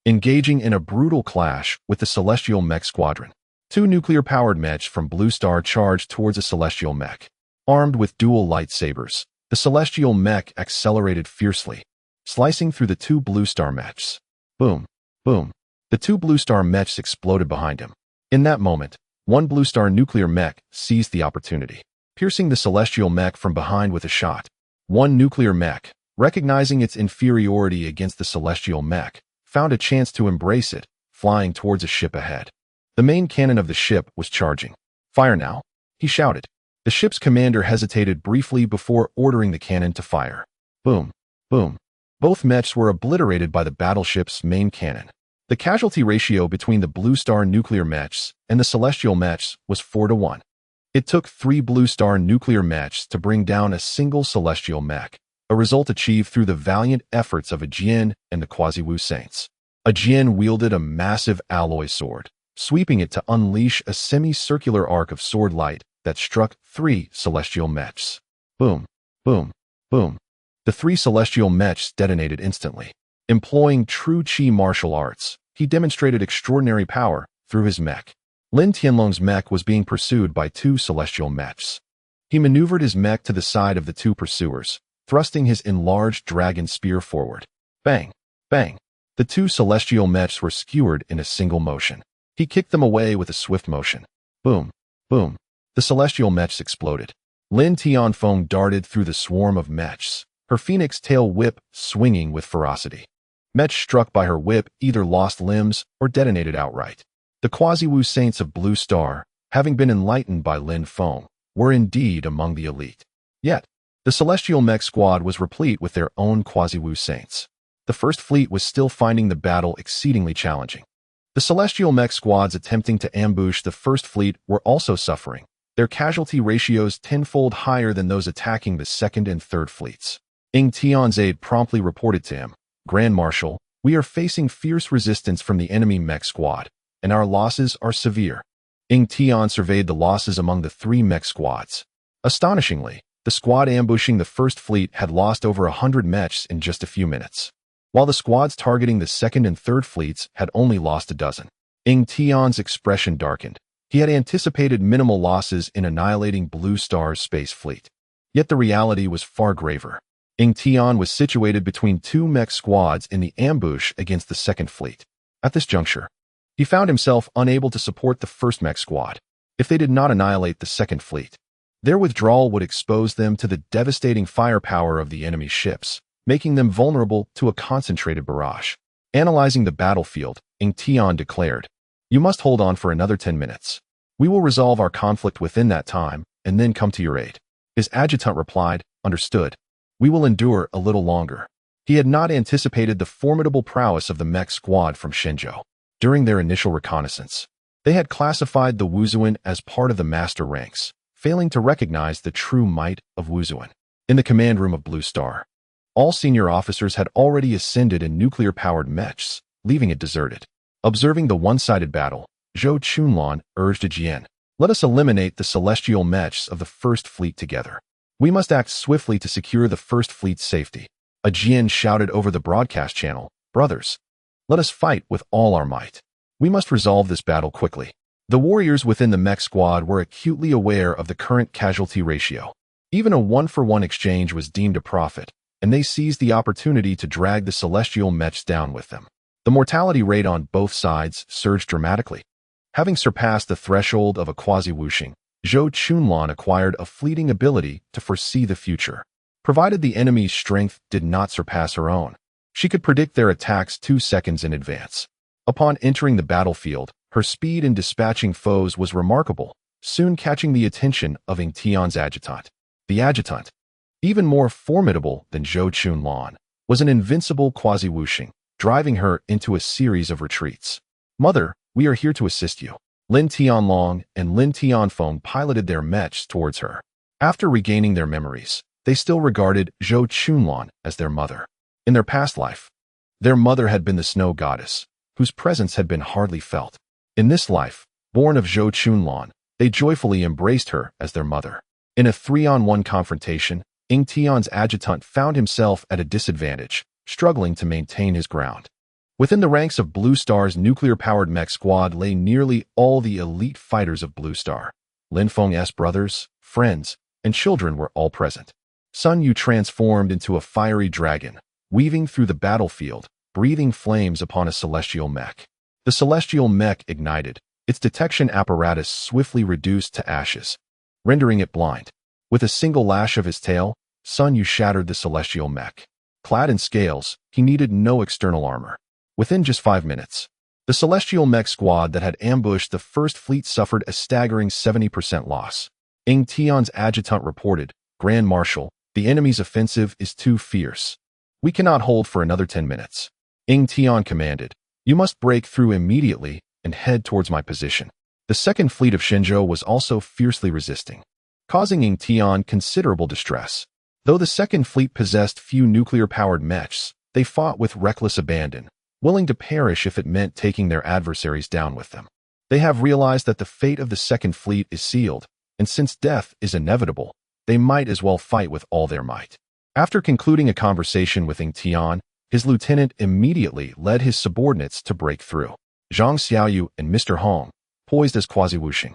engaging in a brutal clash with the Celestial mech squadron. 2 nuclear-powered mechs from Blue Star charged towards a Celestial mech. Armed with dual lightsabers, the Celestial mech accelerated fiercely, slicing through the 2 Blue Star mechs. Boom, boom. The 2 Blue Star mechs exploded behind him. In that moment, one Blue Star nuclear mech seized the opportunity, piercing the Celestial mech from behind with a shot. One nuclear mech, recognizing its inferiority against the Celestial mech, found a chance to embrace it, flying towards a ship ahead. The main cannon of the ship was charging. "Fire now," he shouted. The ship's commander hesitated briefly before ordering the cannon to fire. Boom, boom. Both mechs were obliterated by the battleship's main cannon. The casualty ratio between the Blue Star nuclear mechs and the Celestial mechs was 4-1. It took 3 Blue Star nuclear mechs to bring down a single Celestial mech, a result achieved through the valiant efforts of a Jian and the Quasi-Wu Saints. A Jian wielded a massive alloy sword, sweeping it to unleash a semicircular arc of sword light that struck 3 Celestial mechs. Boom, boom, boom. The 3 Celestial mechs detonated instantly. Employing true Qi martial arts, he demonstrated extraordinary power through his mech. Lin Tianlong's mech was being pursued by 2 Celestial mechs. He maneuvered his mech to the side of the 2 pursuers, thrusting his enlarged dragon spear forward. Bang, bang. The 2 Celestial mechs were skewered in a single motion. He kicked them away with a swift motion. Boom, boom. The Celestial mechs exploded. Lin Tianfeng darted through the swarm of mechs, her phoenix tail whip swinging with ferocity. Mechs struck by her whip either lost limbs or detonated outright. The Quasi-Wu Saints of Blue Star, having been enlightened by Lin Feng, were indeed among the elite. Yet, the Celestial mech squad was replete with their own Quasi-Wu Saints. The First Fleet was still finding the battle exceedingly challenging. The Celestial mech squads attempting to ambush the First Fleet were also suffering, their casualty ratios 10-fold higher than those attacking the Second and Third Fleets. Ing Tion's aide promptly reported to him, "Grand Marshal, we are facing fierce resistance from the enemy mech squad, and our losses are severe." Ing Tion surveyed the losses among the 3 mech squads. Astonishingly, the squad ambushing the First Fleet had lost over 100 mechs in just a few minutes, while the squads targeting the Second and Third Fleets had only lost a dozen. Ing Tion's expression darkened. He had anticipated minimal losses in annihilating Blue Star's space fleet. Yet the reality was far graver. Ing Tion was situated between 2 mech squads in the ambush against the Second Fleet. At this juncture, he found himself unable to support the First mech squad. If they did not annihilate the Second Fleet, Their withdrawal would expose them to the devastating firepower of the enemy's ships, making them vulnerable to a concentrated barrage. Analyzing the battlefield, Ng Tian declared, "You must hold on for another 10 minutes. We will resolve our conflict within that time and then come to your aid." His adjutant replied, "Understood. We will endure a little longer." He had not anticipated the formidable prowess of the mech squad from Shenzhou. During their initial reconnaissance, they had classified the Wuzuan as part of the master ranks, failing to recognize the true might of Wuzuan. In the command room of Blue Star, all senior officers had already ascended in nuclear-powered mechs, leaving it deserted. Observing the one-sided battle, Zhou Chunlan urged Jian, "Let us eliminate the celestial mechs of the First Fleet together. We must act swiftly to secure the First Fleet's safety." Jian shouted over the broadcast channel, "Brothers, let us fight with all our might. We must resolve this battle quickly." The warriors within the mech squad were acutely aware of the current casualty ratio. Even a one-for-one exchange was deemed a profit, and they seized the opportunity to drag the celestial mechs down with them. The mortality rate on both sides surged dramatically. Having surpassed the threshold of a quasi-wuxing, Zhou Chunlan acquired a fleeting ability to foresee the future. Provided the enemy's strength did not surpass her own, she could predict their attacks 2 seconds in advance. Upon entering the battlefield, her speed in dispatching foes was remarkable, soon catching the attention of Ng Tian's adjutant. The adjutant, even more formidable than Zhou Chunlan, was an invincible quasi-wuxing, driving her into a series of retreats. "Mother, we are here to assist you." Lin Tianlong and Lin Tianfeng piloted their mechs towards her. After regaining their memories, they still regarded Zhou Chunlan as their mother. In their past life, their mother had been the snow goddess, whose presence had been hardly felt. In this life, born of Zhou Chunlan, they joyfully embraced her as their mother. In a 3-on-1 confrontation, Ng Tian's adjutant found himself at a disadvantage, struggling to maintain his ground. Within the ranks of Blue Star's nuclear-powered mech squad lay nearly all the elite fighters of Blue Star. Lin Feng's brothers, friends, and children were all present. Sun Yu transformed into a fiery dragon, weaving through the battlefield, breathing flames upon a celestial mech. The celestial mech ignited, its detection apparatus swiftly reduced to ashes, rendering it blind. With a single lash of his tail, Sun Yu shattered the celestial mech. Clad in scales, he needed no external armor. Within just 5 minutes, the celestial mech squad that had ambushed the First Fleet suffered a staggering 70% loss. Ng Tian's adjutant reported, "Grand Marshal, the enemy's offensive is too fierce. We cannot hold for another 10 minutes. Ng Tian commanded, "You must break through immediately and head towards my position." The Second Fleet of Shenzhou was also fiercely resisting, causing Ng Tian considerable distress. Though the Second Fleet possessed few nuclear-powered mechs, they fought with reckless abandon, willing to perish if it meant taking their adversaries down with them. They have realized that the fate of the Second Fleet is sealed, and since death is inevitable, they might as well fight with all their might. After concluding a conversation with Ng Tian, his lieutenant immediately led his subordinates to break through. Zhang Xiaoyu and Mr. Hong, poised as quasi-wuxing,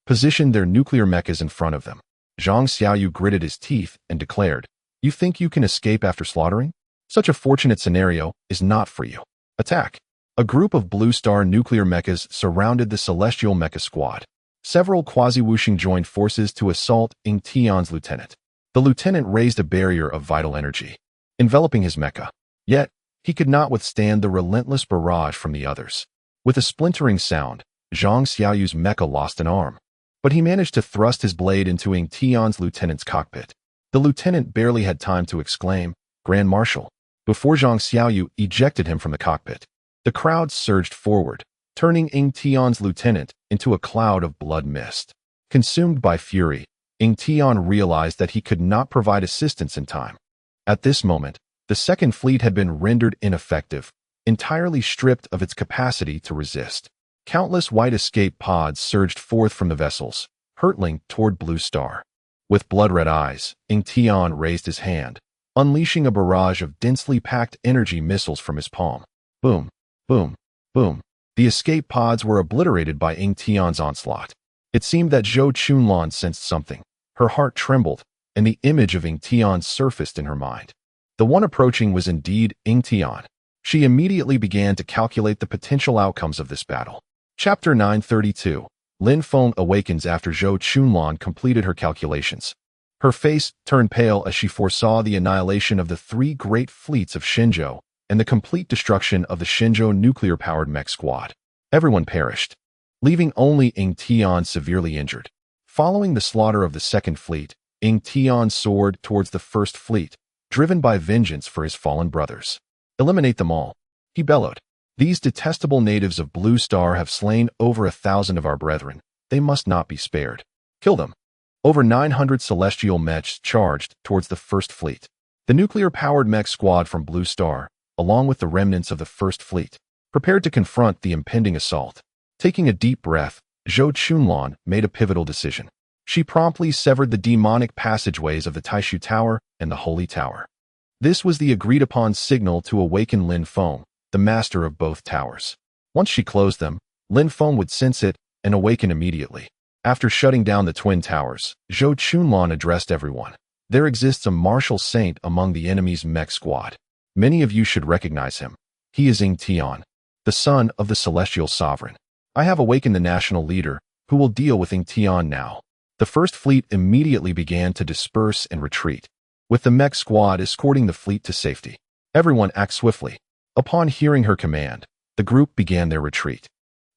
positioned their nuclear mechas in front of them. Zhang Xiaoyu gritted his teeth and declared, "You think you can escape after slaughtering? Such a fortunate scenario is not for you. Attack." A group of Blue Star nuclear mechas surrounded the celestial mecha squad. Several quasi-wuxing joined forces to assault Ng Tian's lieutenant. The lieutenant raised a barrier of vital energy, enveloping his mecha. Yet, he could not withstand the relentless barrage from the others. With a splintering sound, Zhang Xiaoyu's mecha lost an arm, but he managed to thrust his blade into Ng Tian's lieutenant's cockpit. The lieutenant barely had time to exclaim, "Grand Marshal," before Zhang Xiaoyu ejected him from the cockpit. The crowd surged forward, turning Ng Tian's lieutenant into a cloud of blood mist. Consumed by fury, Ng Tian realized that he could not provide assistance in time. At this moment, the Second Fleet had been rendered ineffective, entirely stripped of its capacity to resist. Countless white escape pods surged forth from the vessels, hurtling toward Blue Star. With blood-red eyes, Ng Tian raised his hand, unleashing a barrage of densely packed energy missiles from his palm. Boom, boom, boom. The escape pods were obliterated by Ng Tian's onslaught. It seemed that Zhou Chunlan sensed something. Her heart trembled, and the image of Ng Tian surfaced in her mind. The one approaching was indeed Ng Tian. She immediately began to calculate the potential outcomes of this battle. Chapter 932. Lin Feng awakens after Zhou Chunlan completed her calculations. Her face turned pale as she foresaw the annihilation of the three great fleets of Shenzhou and the complete destruction of the Shenzhou nuclear-powered mech squad. Everyone perished, leaving only Ying Tian severely injured. Following the slaughter of the second fleet, Ying Tian soared towards the first fleet, driven by vengeance for his fallen brothers. "Eliminate them all," he bellowed. "These detestable natives of Blue Star have slain over 1,000 of our brethren. They must not be spared. Kill them." Over 900 celestial mechs charged towards the first fleet. The nuclear-powered mech squad from Blue Star, along with the remnants of the first fleet, prepared to confront the impending assault. Taking a deep breath, Zhou Chunlan made a pivotal decision. She promptly severed the demonic passageways of the Taishu Tower and the Holy Tower. This was the agreed-upon signal to awaken Lin Feng, the master of both towers. Once she closed them, Lin Feng would sense it and awaken immediately. After shutting down the twin towers, Zhou Chunlan addressed everyone. "There exists a martial saint among the enemy's mech squad. Many of you should recognize him. He is Ying Tian, the son of the celestial sovereign. I have awakened the national leader, who will deal with Ying Tian now." The first fleet immediately began to disperse and retreat, with the mech squad escorting the fleet to safety. Everyone acted swiftly. Upon hearing her command, the group began their retreat.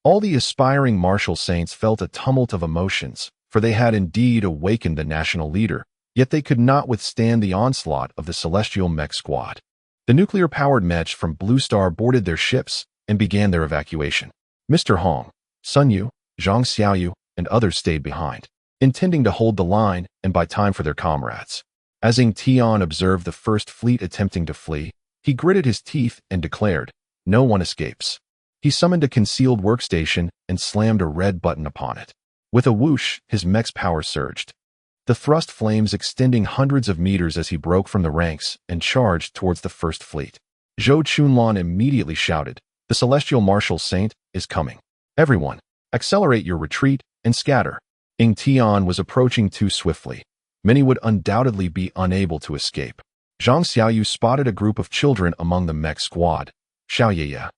All the aspiring martial saints felt a tumult of emotions, for they had indeed awakened the national leader, yet they could not withstand the onslaught of the celestial mech squad. The nuclear-powered mechs from Blue Star boarded their ships and began their evacuation. Mr. Hong, Sun Yu, Zhang Xiaoyu, and others stayed behind, intending to hold the line and buy time for their comrades. As Ying Tian observed the first fleet attempting to flee, he gritted his teeth and declared, "No one escapes." He summoned a concealed workstation and slammed a red button upon it. With a whoosh, his mech's power surged. The thrust flames extending hundreds of meters as he broke from the ranks and charged towards the first fleet. Zhou Chunlan immediately shouted, "The celestial martial saint is coming. Everyone, accelerate your retreat and scatter." Ying Tian was approaching too swiftly. Many would undoubtedly be unable to escape. Zhang Xiaoyu spotted a group of children among the mech squad. Xiaoye,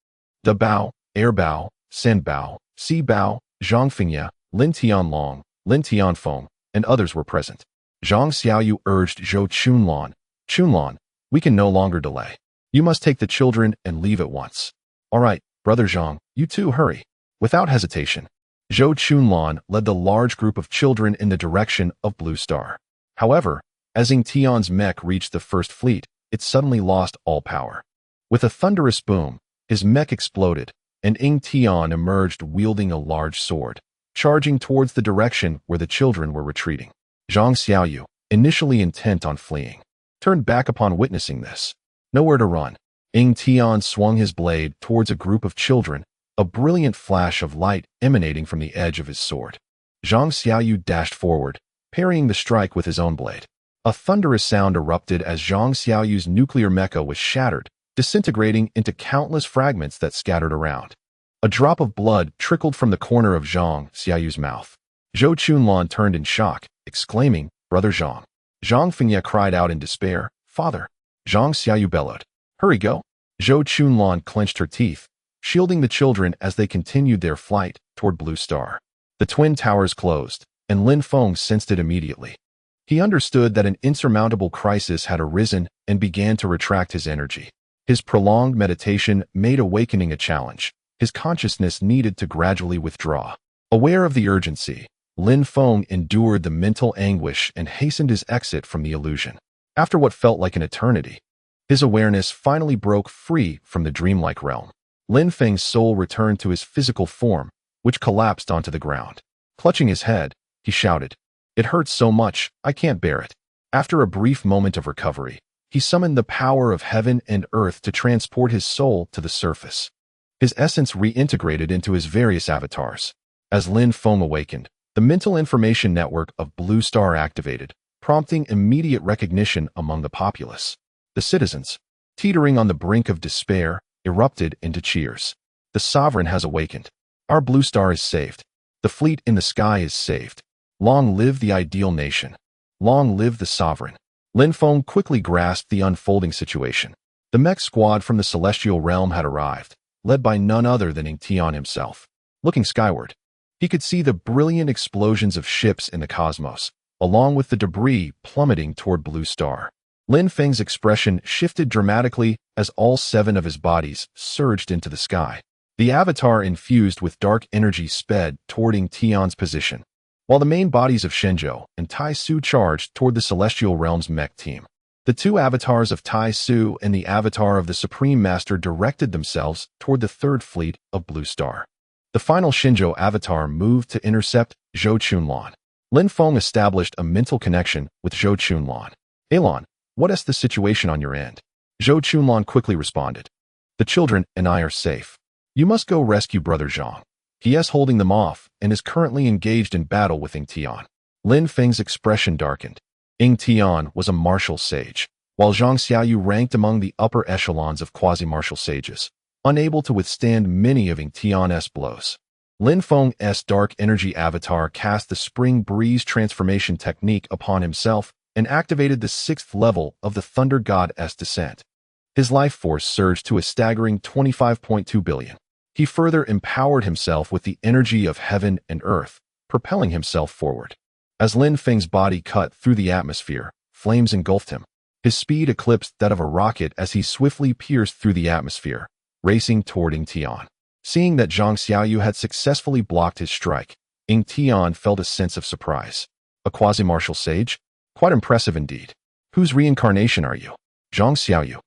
Da Bao, Air Bao, Sen Bao, Si Bao, Zhang Fengye, Lin Tianlong, Lin Tianfeng, and others were present. Zhang Xiaoyu urged Zhou Chunlan, "Chunlan, we can no longer delay. You must take the children and leave at once." "All right, Brother Zhang, you too hurry." Without hesitation, Zhou Chunlan led the large group of children in the direction of Blue Star. However, as Ying Tian's mech reached the first fleet, it suddenly lost all power. With a thunderous boom, his mech exploded, and Ying Tian emerged wielding a large sword, charging towards the direction where the children were retreating. Zhang Xiaoyu, initially intent on fleeing, turned back upon witnessing this. Nowhere to run, Ying Tian swung his blade towards a group of children, a brilliant flash of light emanating from the edge of his sword. Zhang Xiaoyu dashed forward, parrying the strike with his own blade. A thunderous sound erupted as Zhang Xiaoyu's nuclear mecha was shattered, disintegrating into countless fragments that scattered around. A drop of blood trickled from the corner of Zhang Xiaoyu's mouth. Zhou Chunlan turned in shock, exclaiming, "Brother Zhang." Zhang Fengye cried out in despair, "Father." Zhang Xiaoyu bellowed, "Hurry, go." Zhou Chunlan clenched her teeth, shielding the children as they continued their flight toward Blue Star. The twin towers closed, and Lin Feng sensed it immediately. He understood that an insurmountable crisis had arisen and began to retract his energy. His prolonged meditation made awakening a challenge. His consciousness needed to gradually withdraw. Aware of the urgency, Lin Feng endured the mental anguish and hastened his exit from the illusion. After what felt like an eternity, his awareness finally broke free from the dreamlike realm. Lin Feng's soul returned to his physical form, which collapsed onto the ground. Clutching his head, he shouted, "It hurts so much, I can't bear it." After a brief moment of recovery, he summoned the power of heaven and earth to transport his soul to the surface. His essence reintegrated into his various avatars. As Lin Feng awakened, the mental information network of Blue Star activated, prompting immediate recognition among the populace. The citizens, teetering on the brink of despair, erupted into cheers. "The sovereign has awakened. Our Blue Star is saved. The fleet in the sky is saved. Long live the ideal nation. Long live the sovereign." Lin Feng quickly grasped the unfolding situation. The mech squad from the celestial realm had arrived, led by none other than Ying Tian himself. Looking skyward, He could see the brilliant explosions of ships in the cosmos, along with the debris plummeting toward Blue Star. Lin Feng's expression shifted dramatically as all 7 of his bodies surged into the sky. The avatar infused with dark energy sped toward Ying Tian's position, while the main bodies of Shenzhou and Tai Su charged toward the Celestial Realms mech team. The 2 avatars of Tai Su and the avatar of the Supreme Master directed themselves toward the 3rd fleet of Blue Star. The final Shenzhou avatar moved to intercept Zhou Chunlan. Lin Feng established a mental connection with Zhou Chunlan. "Alon, what is the situation on your end?" Zhou Chunlan quickly responded. "The children and I are safe. You must go rescue Brother Zhang. He is holding them off and is currently engaged in battle with Ying Tian." Lin Feng's expression darkened. Ying Tian was a martial sage, while Zhang Xiaoyu ranked among the upper echelons of quasi-martial sages, unable to withstand many of Ying Tian's blows. Lin Feng's dark energy avatar cast the Spring Breeze transformation technique upon himself and activated the 6th level of the Thunder God's descent. His life force surged to a staggering 25.2 billion. He further empowered himself with the energy of heaven and earth, propelling himself forward. As Lin Feng's body cut through the atmosphere, flames engulfed him. His speed eclipsed that of a rocket as he swiftly pierced through the atmosphere, racing toward Ying Tian. Seeing that Zhang Xiaoyu had successfully blocked his strike, Ying Tian felt a sense of surprise. "A quasi-martial sage? Quite impressive indeed. Whose reincarnation are you?" Zhang Xiaoyu,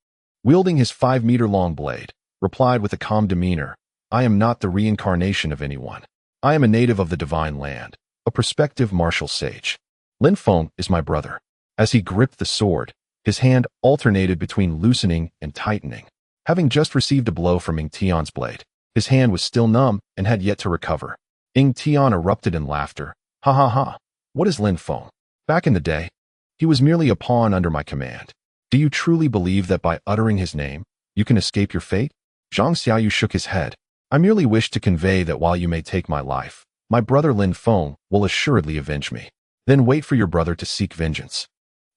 wielding his 5-meter-long blade, replied with a calm demeanor, "I am not the reincarnation of anyone. I am a native of the Divine Land, a prospective martial sage. Lin Feng is my brother." As he gripped the sword, his hand alternated between loosening and tightening. Having just received a blow from Ying Tian's blade, his hand was still numb and had yet to recover. Ying Tian erupted in laughter. "Ha ha ha! What is Lin Feng? Back in the day, he was merely a pawn under my command. Do you truly believe that by uttering his name, you can escape your fate?" Zhang Xiaoyu shook his head. "I merely wish to convey that while you may take my life, my brother Lin Feng will assuredly avenge me. Then wait for your brother to seek vengeance."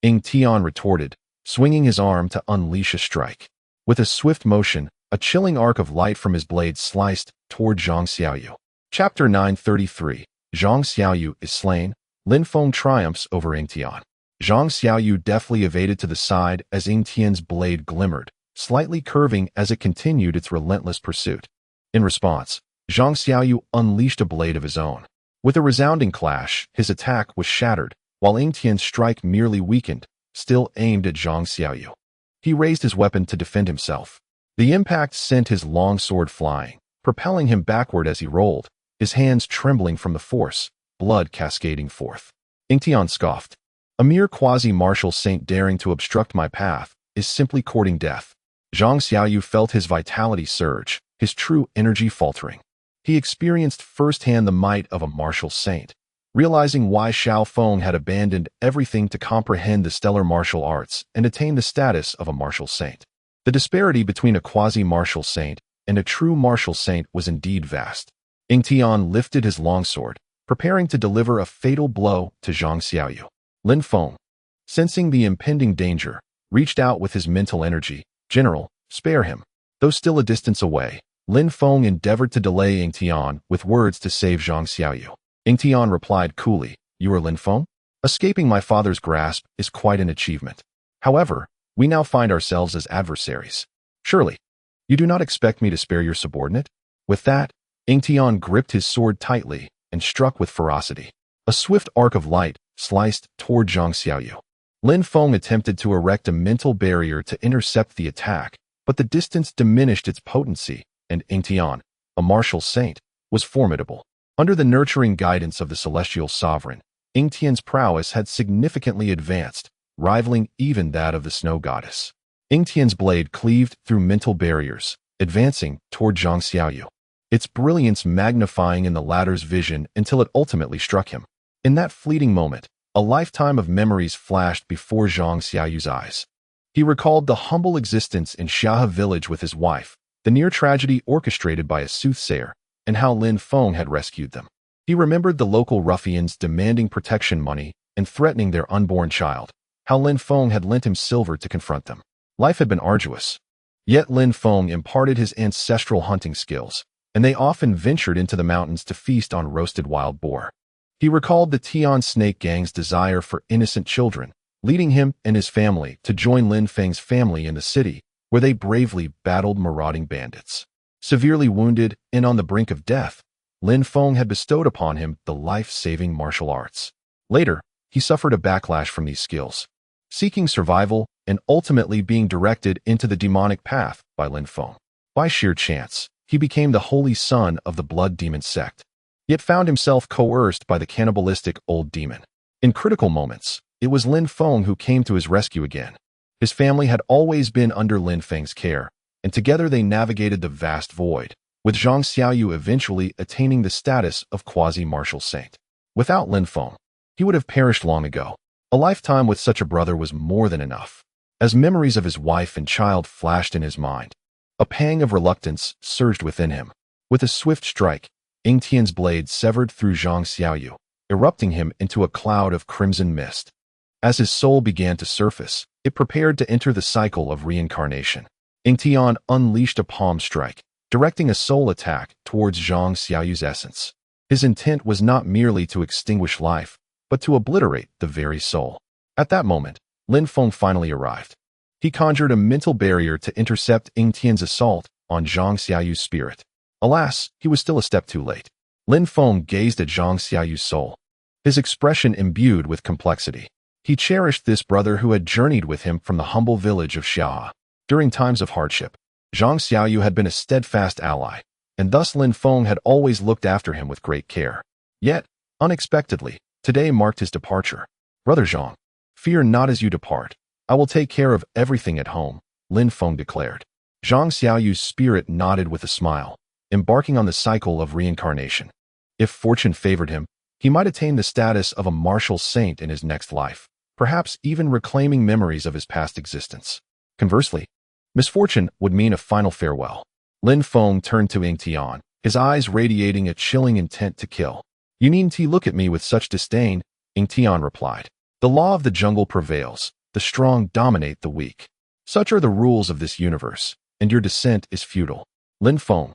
Ying Tian retorted, swinging his arm to unleash a strike. With a swift motion, a chilling arc of light from his blade sliced toward Zhang Xiaoyu. Chapter 933. Zhang Xiaoyu is slain. Lin Feng triumphs over Ying Tian. Zhang Xiaoyu deftly evaded to the side as Ying Tian's blade glimmered, slightly curving as it continued its relentless pursuit. In response, Zhang Xiaoyu unleashed a blade of his own. With a resounding clash, his attack was shattered, while Ying Tian's strike merely weakened, still aimed at Zhang Xiaoyu. He raised his weapon to defend himself. The impact sent his long sword flying, propelling him backward as he rolled, his hands trembling from the force, blood cascading forth. Ying Tian scoffed. "A mere quasi-martial saint daring to obstruct my path is simply courting death." Zhang Xiaoyu felt his vitality surge, his true energy faltering. He experienced firsthand the might of a martial saint, realizing why Xiao Feng had abandoned everything to comprehend the stellar martial arts and attain the status of a martial saint. The disparity between a quasi-martial saint and a true martial saint was indeed vast. Ying Tian lifted his longsword, preparing to deliver a fatal blow to Zhang Xiaoyu. Lin Feng, sensing the impending danger, reached out with his mental energy. "General, spare him." Though still a distance away, Lin Feng endeavored to delay Ying Tian with words to save Zhang Xiaoyu. Ying Tian replied coolly, "You are Lin Feng? Escaping my father's grasp is quite an achievement. However, we now find ourselves as adversaries. Surely, you do not expect me to spare your subordinate?" With that, Ying Tian gripped his sword tightly and struck with ferocity. A swift arc of light sliced toward Zhang Xiaoyu. Lin Feng attempted to erect a mental barrier to intercept the attack, but the distance diminished its potency, and Ying Tian, a martial saint, was formidable. Under the nurturing guidance of the celestial sovereign, Ying Tian's prowess had significantly advanced, rivaling even that of the snow goddess. Ying Tian's blade cleaved through mental barriers, advancing toward Zhang Xiaoyu, its brilliance magnifying in the latter's vision until it ultimately struck him. In that fleeting moment, a lifetime of memories flashed before Zhang Xiaoyu's eyes. He recalled the humble existence in Xiahe village with his wife, the near tragedy orchestrated by a soothsayer, and how Lin Feng had rescued them. He remembered the local ruffians demanding protection money and threatening their unborn child, how Lin Feng had lent him silver to confront them. Life had been arduous. Yet Lin Feng imparted his ancestral hunting skills, and they often ventured into the mountains to feast on roasted wild boar. He recalled the Tian snake gang's desire for innocent children, leading him and his family to join Lin Feng's family in the city, where they bravely battled marauding bandits. Severely wounded and on the brink of death, Lin Feng had bestowed upon him the life-saving martial arts. Later, he suffered a backlash from these skills, seeking survival and ultimately being directed into the demonic path by Lin Feng. By sheer chance, he became the holy son of the blood demon sect, yet found himself coerced by the cannibalistic old demon. In critical moments, it was Lin Feng who came to his rescue again. His family had always been under Lin Feng's care, and together they navigated the vast void, with Zhang Xiaoyu eventually attaining the status of quasi-martial saint. Without Lin Feng, he would have perished long ago. A lifetime with such a brother was more than enough. As memories of his wife and child flashed in his mind, a pang of reluctance surged within him. With a swift strike, Ying Tian's blade severed through Zhang Xiaoyu, erupting him into a cloud of crimson mist. As his soul began to surface, it prepared to enter the cycle of reincarnation. Ying Tian unleashed a palm strike, directing a soul attack towards Zhang Xiaoyu's essence. His intent was not merely to extinguish life, but to obliterate the very soul. At that moment, Lin Feng finally arrived. He conjured a mental barrier to intercept Ying Tian's assault on Zhang Xiaoyu's spirit. Alas, he was still a step too late. Lin Feng gazed at Zhang Xiaoyu's soul, his expression imbued with complexity. He cherished this brother who had journeyed with him from the humble village of Xiaohe. During times of hardship, Zhang Xiaoyu had been a steadfast ally, and thus Lin Feng had always looked after him with great care. Yet, unexpectedly, today marked his departure. "Brother Zhang, fear not as you depart. I will take care of everything at home," Lin Feng declared. Zhang Xiaoyu's spirit nodded with a smile, embarking on the cycle of reincarnation. If fortune favored him, he might attain the status of a martial saint in his next life, perhaps even reclaiming memories of his past existence. Conversely, misfortune would mean a final farewell. Lin Feng turned to Ying Tian, his eyes radiating a chilling intent to kill. "You needn't look at me with such disdain," Ying Tian replied. "The law of the jungle prevails. The strong dominate the weak. Such are the rules of this universe, and your dissent is futile. Lin Feng,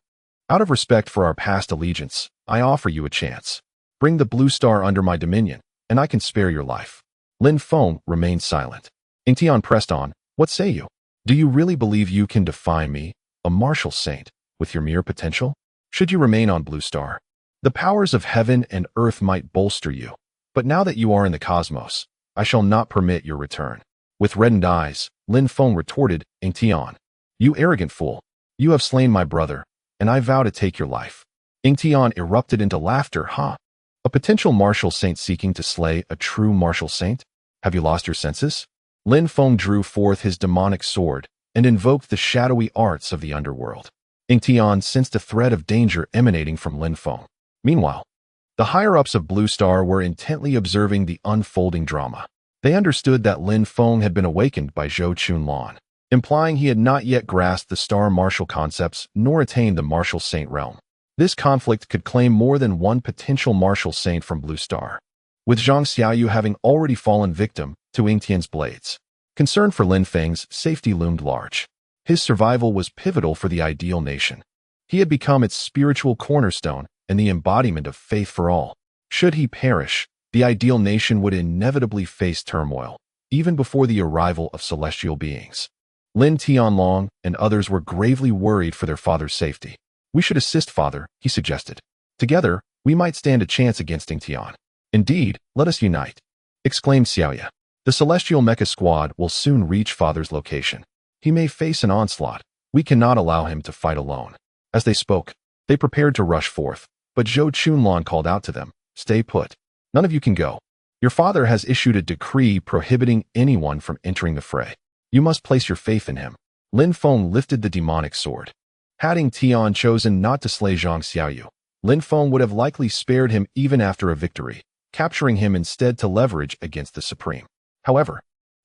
out of respect for our past allegiance, I offer you a chance. Bring the blue star under my dominion, and I can spare your life." Lin Feng remained silent. Ying Tian pressed on, "What say you? Do you really believe you can defy me, a martial saint, with your mere potential? Should you remain on Blue Star, the powers of heaven and earth might bolster you. But now that you are in the cosmos, I shall not permit your return." With reddened eyes, Lin Feng retorted, "Ying Tian, you arrogant fool. You have slain my brother, and I vow to take your life." Ying Tian erupted into laughter. "Ha! A potential martial saint seeking to slay a true martial saint? Have you lost your senses?" Lin Feng drew forth his demonic sword and invoked the shadowy arts of the underworld. Ying Tian sensed a threat of danger emanating from Lin Feng. Meanwhile, the higher-ups of Blue Star were intently observing the unfolding drama. They understood that Lin Feng had been awakened by Zhou Chunlan, implying he had not yet grasped the star martial concepts nor attained the martial saint realm. This conflict could claim more than one potential martial saint from Blue Star, with Zhang Xiaoyu having already fallen victim to Ying Tian's blades. Concern for Lin Feng's safety loomed large. His survival was pivotal for the ideal nation. He had become its spiritual cornerstone and the embodiment of faith for all. Should he perish, the ideal nation would inevitably face turmoil, even before the arrival of celestial beings. Lin Tianlong and others were gravely worried for their father's safety. "We should assist father," he suggested. "Together, we might stand a chance against Ying Tian." "Indeed, let us unite," exclaimed Xiaoya. "The celestial mecha squad will soon reach father's location. He may face an onslaught. We cannot allow him to fight alone." As they spoke, they prepared to rush forth, but Zhou Chunlan called out to them, "Stay put. None of you can go. Your father has issued a decree prohibiting anyone from entering the fray. You must place your faith in him." Lin Feng lifted the demonic sword. Had Ying Tian chosen not to slay Zhang Xiaoyu, Lin Feng would have likely spared him even after a victory, capturing him instead to leverage against the Supreme. However,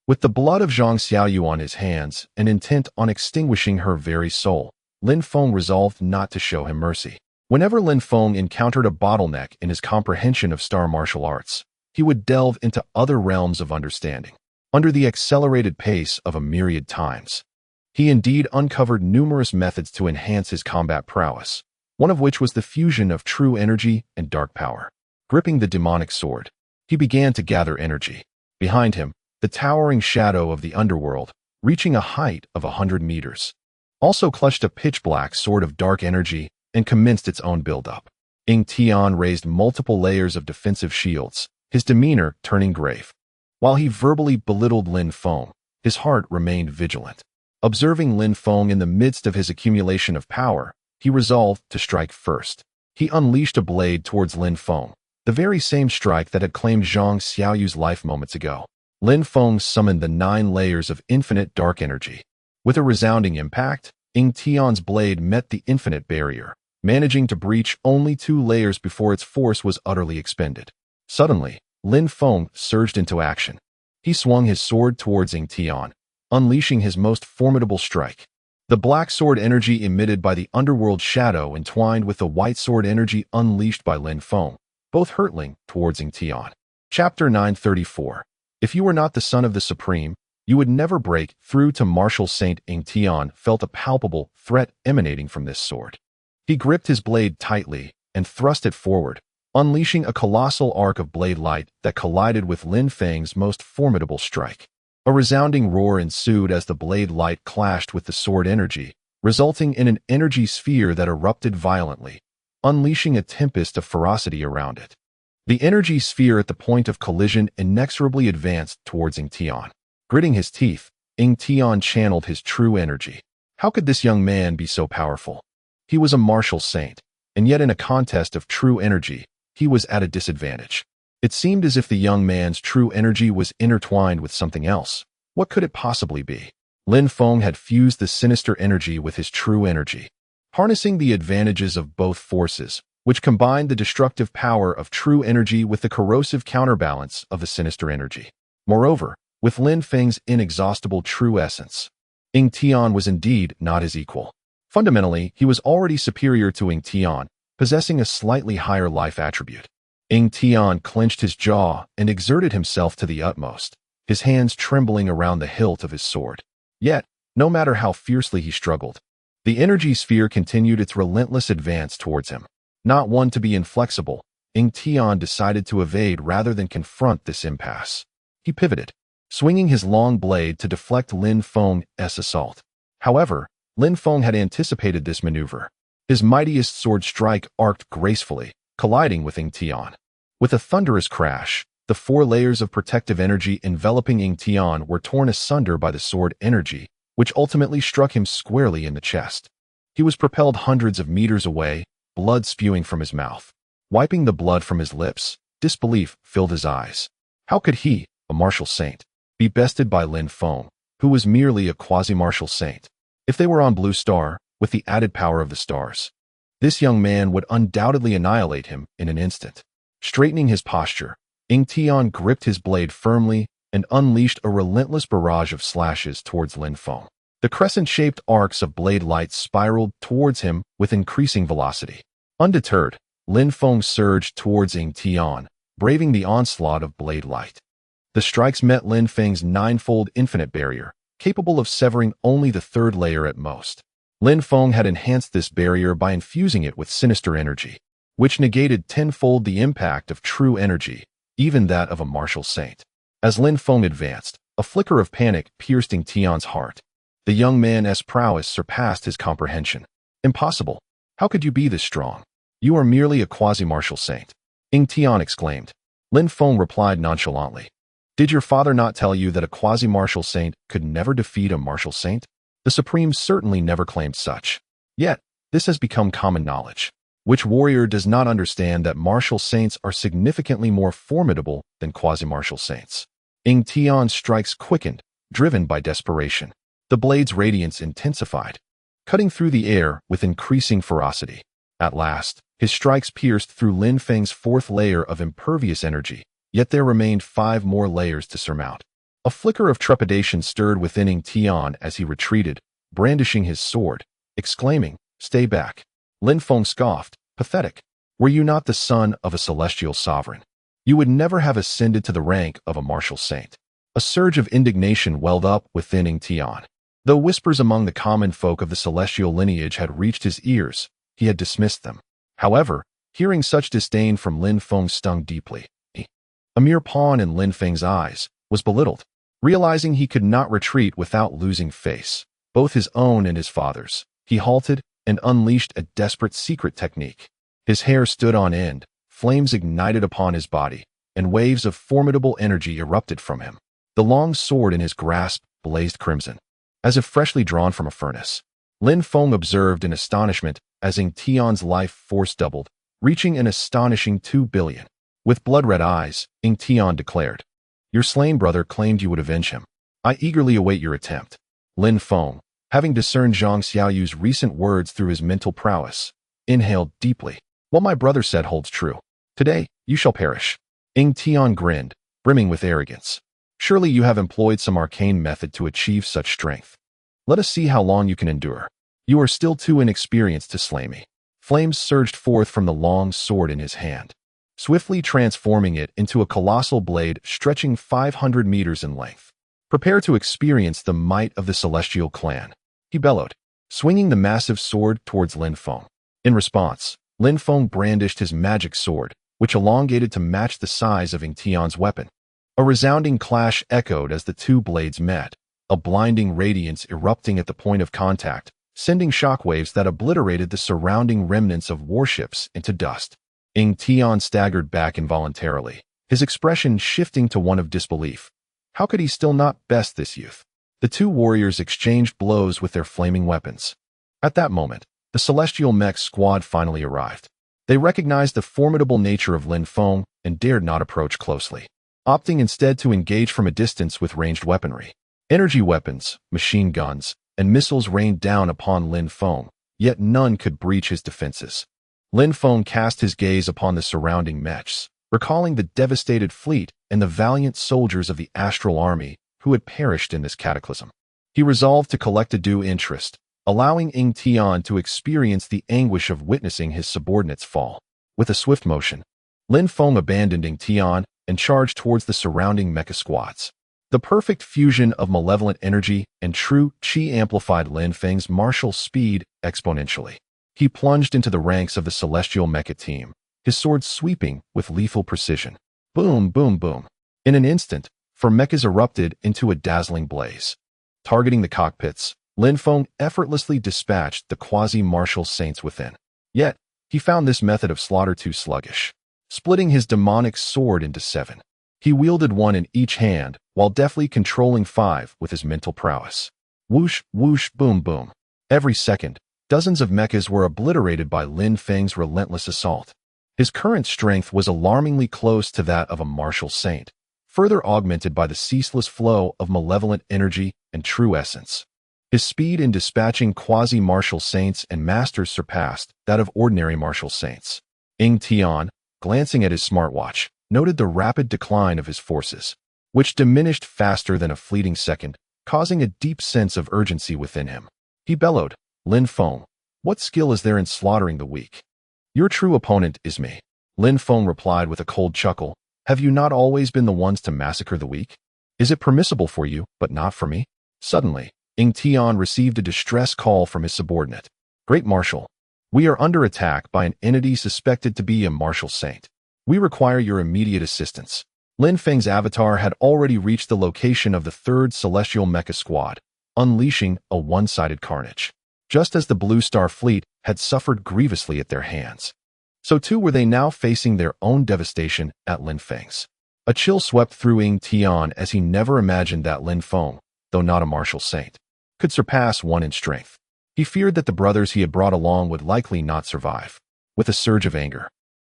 with the blood of Zhang Xiaoyu on his hands and intent on extinguishing her very soul, Lin Feng resolved not to show him mercy. Whenever Lin Feng encountered a bottleneck in his comprehension of star martial arts, he would delve into other realms of understanding. Under the accelerated pace of a myriad times, he indeed uncovered numerous methods to enhance his combat prowess. one of which was the fusion of true energy and dark power. Gripping the demonic sword, he began to gather energy. Behind him, the towering shadow of the underworld, reaching a height of 100 meters, also clutched a pitch-black sword of dark energy and commenced its own build-up. Ying Tian raised multiple layers of defensive shields, his demeanor turning grave. While he verbally belittled Lin Feng, his heart remained vigilant. Observing Lin Feng in the midst of his accumulation of power, he resolved to strike first. He unleashed a blade towards Lin Feng, the very same strike that had claimed Zhang Xiaoyu's life moments ago. Lin Feng summoned the 9 layers of infinite dark energy. With a resounding impact, Ying Tian's blade met the infinite barrier, managing to breach only 2 layers before its force was utterly expended. Suddenly, Lin Feng surged into action. He swung his sword towards Ying Tian, unleashing his most formidable strike. The black sword energy emitted by the underworld shadow entwined with the white sword energy unleashed by Lin Feng, both hurtling towards Ying Tian. Chapter 934. If you were not the son of the Supreme, you would never break through to martial Saint. Ying Tian felt a palpable threat emanating from this sword. He gripped his blade tightly and thrust it forward, unleashing a colossal arc of blade light that collided with Lin Feng's most formidable strike. A resounding roar ensued as the blade light clashed with the sword energy, resulting in an energy sphere that erupted violently, unleashing a tempest of ferocity around it. The energy sphere at the point of collision inexorably advanced towards Ying Tian. Gritting his teeth, Ying Tian channeled his true energy. How could this young man be so powerful? He was a martial saint, and yet in a contest of true energy, he was at a disadvantage. It seemed as if the young man's true energy was intertwined with something else. What could it possibly be? Lin Feng had fused the sinister energy with his true energy, harnessing the advantages of both forces, which combined the destructive power of true energy with the corrosive counterbalance of the sinister energy. Moreover, with Lin Feng's inexhaustible true essence, Ying Tian was indeed not his equal. Fundamentally, he was already superior to Ying Tian, possessing a slightly higher life attribute. Ying Tian clenched his jaw and exerted himself to the utmost, his hands trembling around the hilt of his sword. Yet, no matter how fiercely he struggled, the energy sphere continued its relentless advance towards him. Not one to be inflexible, Ying Tian decided to evade rather than confront this impasse. He pivoted, swinging his long blade to deflect Lin Feng's assault. However, Lin Feng had anticipated this maneuver. His mightiest sword strike arced gracefully, colliding with Ying Tian. With a thunderous crash, the 4 layers of protective energy enveloping Ying Tian were torn asunder by the sword energy, which ultimately struck him squarely in the chest. He was propelled hundreds of meters away, blood spewing from his mouth. Wiping the blood from his lips, disbelief filled his eyes. How could he, a martial saint, be bested by Lin Feng, who was merely a quasi-martial saint? If they were on Blue Star, with the added power of the stars, this young man would undoubtedly annihilate him in an instant. Straightening his posture, Ying Tian gripped his blade firmly and unleashed a relentless barrage of slashes towards Lin Feng. The crescent-shaped arcs of blade light spiraled towards him with increasing velocity. Undeterred, Lin Feng surged towards Ying Tian, braving the onslaught of blade light. The strikes met Lin Feng's 9-fold infinite barrier, capable of severing only the 3rd layer at most. Lin Feng had enhanced this barrier by infusing it with sinister energy, which negated 10-fold the impact of true energy, even that of a martial saint. As Lin Feng advanced, a flicker of panic pierced Ying Tian's heart. The young man's prowess surpassed his comprehension. Impossible. How could you be this strong? You are merely a quasi-martial saint, Ying Tian exclaimed. Lin Feng replied nonchalantly. Did your father not tell you that a quasi-martial saint could never defeat a martial saint? The Supreme certainly never claimed such. Yet, this has become common knowledge. Which warrior does not understand that martial saints are significantly more formidable than quasi-martial saints? Ying Tian's strikes quickened, driven by desperation. The blade's radiance intensified, cutting through the air with increasing ferocity. At last, his strikes pierced through Lin Feng's 4th layer of impervious energy, yet there remained 5 more layers to surmount. A flicker of trepidation stirred within Ying Tian as he retreated, brandishing his sword, exclaiming, "Stay back." Lin Feng scoffed, "Pathetic. Were you not the son of a celestial sovereign, you would never have ascended to the rank of a martial saint." A surge of indignation welled up within Ying Tian. Though whispers among the common folk of the celestial lineage had reached his ears, he had dismissed them. However, hearing such disdain from Lin Feng stung deeply. A mere pawn in Lin Feng's eyes, was belittled. Realizing he could not retreat without losing face, both his own and his father's, he halted and unleashed a desperate secret technique. His hair stood on end, flames ignited upon his body, and waves of formidable energy erupted from him. The long sword in his grasp blazed crimson, as if freshly drawn from a furnace. Lin Feng observed in astonishment as Ying Tian's life force doubled, reaching an astonishing 2 billion. With blood-red eyes, Ying Tian declared, "Your slain brother claimed you would avenge him. I eagerly await your attempt." Lin Feng, having discerned Zhang Xiaoyu's recent words through his mental prowess, inhaled deeply. "What my brother said holds true. Today, you shall perish." Ying Tian grinned, brimming with arrogance. "Surely you have employed some arcane method to achieve such strength. Let us see how long you can endure. You are still too inexperienced to slay me." Flames surged forth from the long sword in his hand, swiftly transforming it into a colossal blade stretching 500 meters in length. "Prepare to experience the might of the Celestial Clan," he bellowed, swinging the massive sword towards Lin Feng. In response, Lin Feng brandished his magic sword, which elongated to match the size of Ying Tian's weapon. A resounding clash echoed as the two blades met, a blinding radiance erupting at the point of contact, sending shockwaves that obliterated the surrounding remnants of warships into dust. Ying Tian staggered back involuntarily, his expression shifting to one of disbelief. How could he still not best this youth? The two warriors exchanged blows with their flaming weapons. At that moment, the Celestial Mech squad finally arrived. They recognized the formidable nature of Lin Feng and dared not approach closely, opting instead to engage from a distance with ranged weaponry. Energy weapons, machine guns, and missiles rained down upon Lin Feng, yet none could breach his defenses. Lin Feng cast his gaze upon the surrounding mechs, recalling the devastated fleet and the valiant soldiers of the Astral Army who had perished in this cataclysm. He resolved to collect a due interest, allowing Ying Tian to experience the anguish of witnessing his subordinates fall. With a swift motion, Lin Feng abandoned Ying Tian and charged towards the surrounding mecha squads. The perfect fusion of malevolent energy and true qi amplified Lin Feng's martial speed exponentially. He plunged into the ranks of the celestial mecha team, his sword sweeping with lethal precision. Boom, boom, boom. In an instant, four mechas erupted into a dazzling blaze. Targeting the cockpits, Lin Feng effortlessly dispatched the quasi-martial saints within. Yet, he found this method of slaughter too sluggish. Splitting his demonic sword into 7, he wielded one in each hand, while deftly controlling 5 with his mental prowess. Whoosh, whoosh, boom, boom. Every second, dozens of mechas were obliterated by Lin Feng's relentless assault. His current strength was alarmingly close to that of a martial saint, further augmented by the ceaseless flow of malevolent energy and true essence. His speed in dispatching quasi-martial saints and masters surpassed that of ordinary martial saints. Ying Tian, glancing at his smartwatch, noted the rapid decline of his forces, which diminished faster than a fleeting second, causing a deep sense of urgency within him. He bellowed, "Lin Feng, what skill is there in slaughtering the weak?" "Your true opponent is me." Lin Feng replied with a cold chuckle. "Have you not always been the ones to massacre the weak? Is it permissible for you, but not for me?" Suddenly, Ying Tian received a distress call from his subordinate. "Great Marshal, we are under attack by an entity suspected to be a martial saint. We require your immediate assistance." Lin Feng's avatar had already reached the location of the 3rd Celestial Mecha Squad, unleashing a one-sided carnage. Just as the Blue Star Fleet had suffered grievously at their hands, so too were they now facing their own devastation at Lin Feng's. A chill swept through Ying Tian as he never imagined that Lin Feng, though not a martial saint, could surpass one in strength. He feared that the brothers he had brought along would likely not survive. With a surge of anger,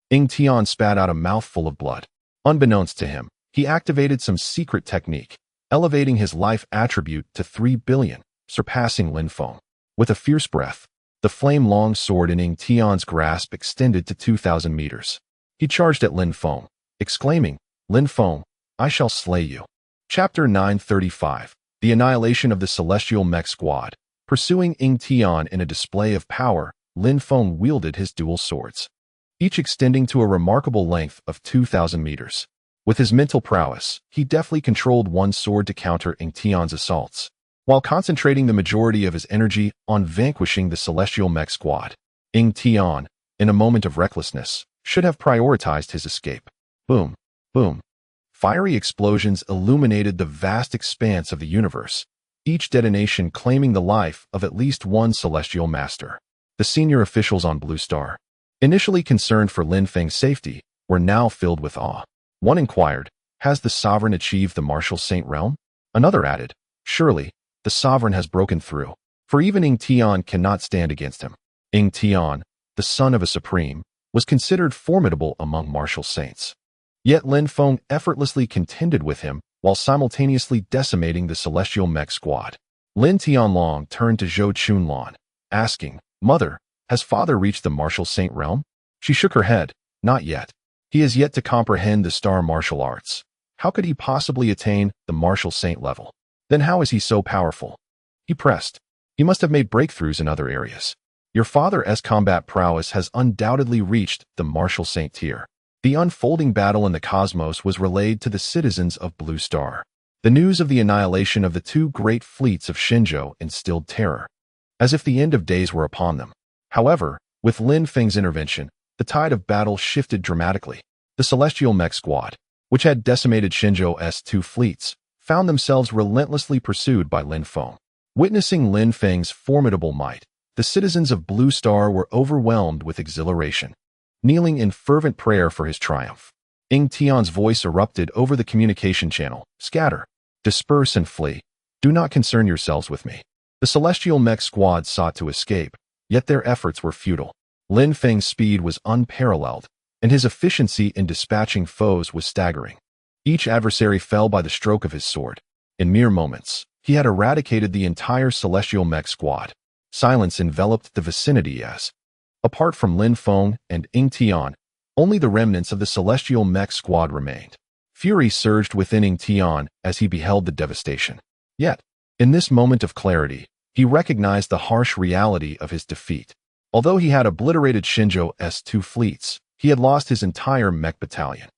Ying Tian spat out a mouthful of blood. Unbeknownst to him, he activated some secret technique, elevating his life attribute to 3 billion, surpassing Lin Feng. With a fierce breath, the flame-long sword in Ying Tian's grasp extended to 2,000 meters. He charged at Lin Feng, exclaiming, "Lin Feng, I shall slay you." Chapter 935, The Annihilation of the Celestial Mech Squad. Pursuing Ying Tian in a display of power, Lin Feng wielded his dual swords, each extending to a remarkable length of 2,000 meters. With his mental prowess, he deftly controlled one sword to counter Ying Tian's assaults, while concentrating the majority of his energy on vanquishing the Celestial Mech Squad. Ying Tian, in a moment of recklessness, should have prioritized his escape. Boom, boom. Fiery explosions illuminated the vast expanse of the universe, each detonation claiming the life of at least one celestial master. The senior officials on Blue Star, initially concerned for Lin Feng's safety, were now filled with awe. One inquired, "Has the sovereign achieved the martial saint realm?" Another added, "Surely, the sovereign has broken through, for even Ying Tian cannot stand against him." Ying Tian, the son of a supreme, was considered formidable among martial saints. Yet Lin Feng effortlessly contended with him while simultaneously decimating the celestial mech squad. Lin Tianlong turned to Zhou Chunlan, asking, "Mother, has father reached the martial saint realm?" She shook her head, "Not yet. He has yet to comprehend the star martial arts. How could he possibly attain the martial saint level? Then how is he so powerful?" He pressed. "He must have made breakthroughs in other areas. Your father's combat prowess has undoubtedly reached the martial saint tier." The unfolding battle in the cosmos was relayed to the citizens of Blue Star. The news of the annihilation of the two great fleets of Shenzhou instilled terror, as if the end of days were upon them. However, with Lin Feng's intervention, the tide of battle shifted dramatically. The celestial mech squad, which had decimated Shenzhou's two fleets, found themselves relentlessly pursued by Lin Feng. Witnessing Lin Feng's formidable might, the citizens of Blue Star were overwhelmed with exhilaration, kneeling in fervent prayer for his triumph. Ying Tian's voice erupted over the communication channel. "Scatter, disperse and flee. Do not concern yourselves with me." The celestial mech squad sought to escape, yet their efforts were futile. Lin Feng's speed was unparalleled, and his efficiency in dispatching foes was staggering. Each adversary fell by the stroke of his sword. In mere moments, he had eradicated the entire celestial mech squad. Silence enveloped the vicinity as, apart from Lin Feng and Ying Tian, only the remnants of the celestial mech squad remained. Fury surged within Ying Tian as he beheld the devastation. Yet, in this moment of clarity, he recognized the harsh reality of his defeat. Although he had obliterated Shenzhou's two fleets, he had lost his entire mech battalion.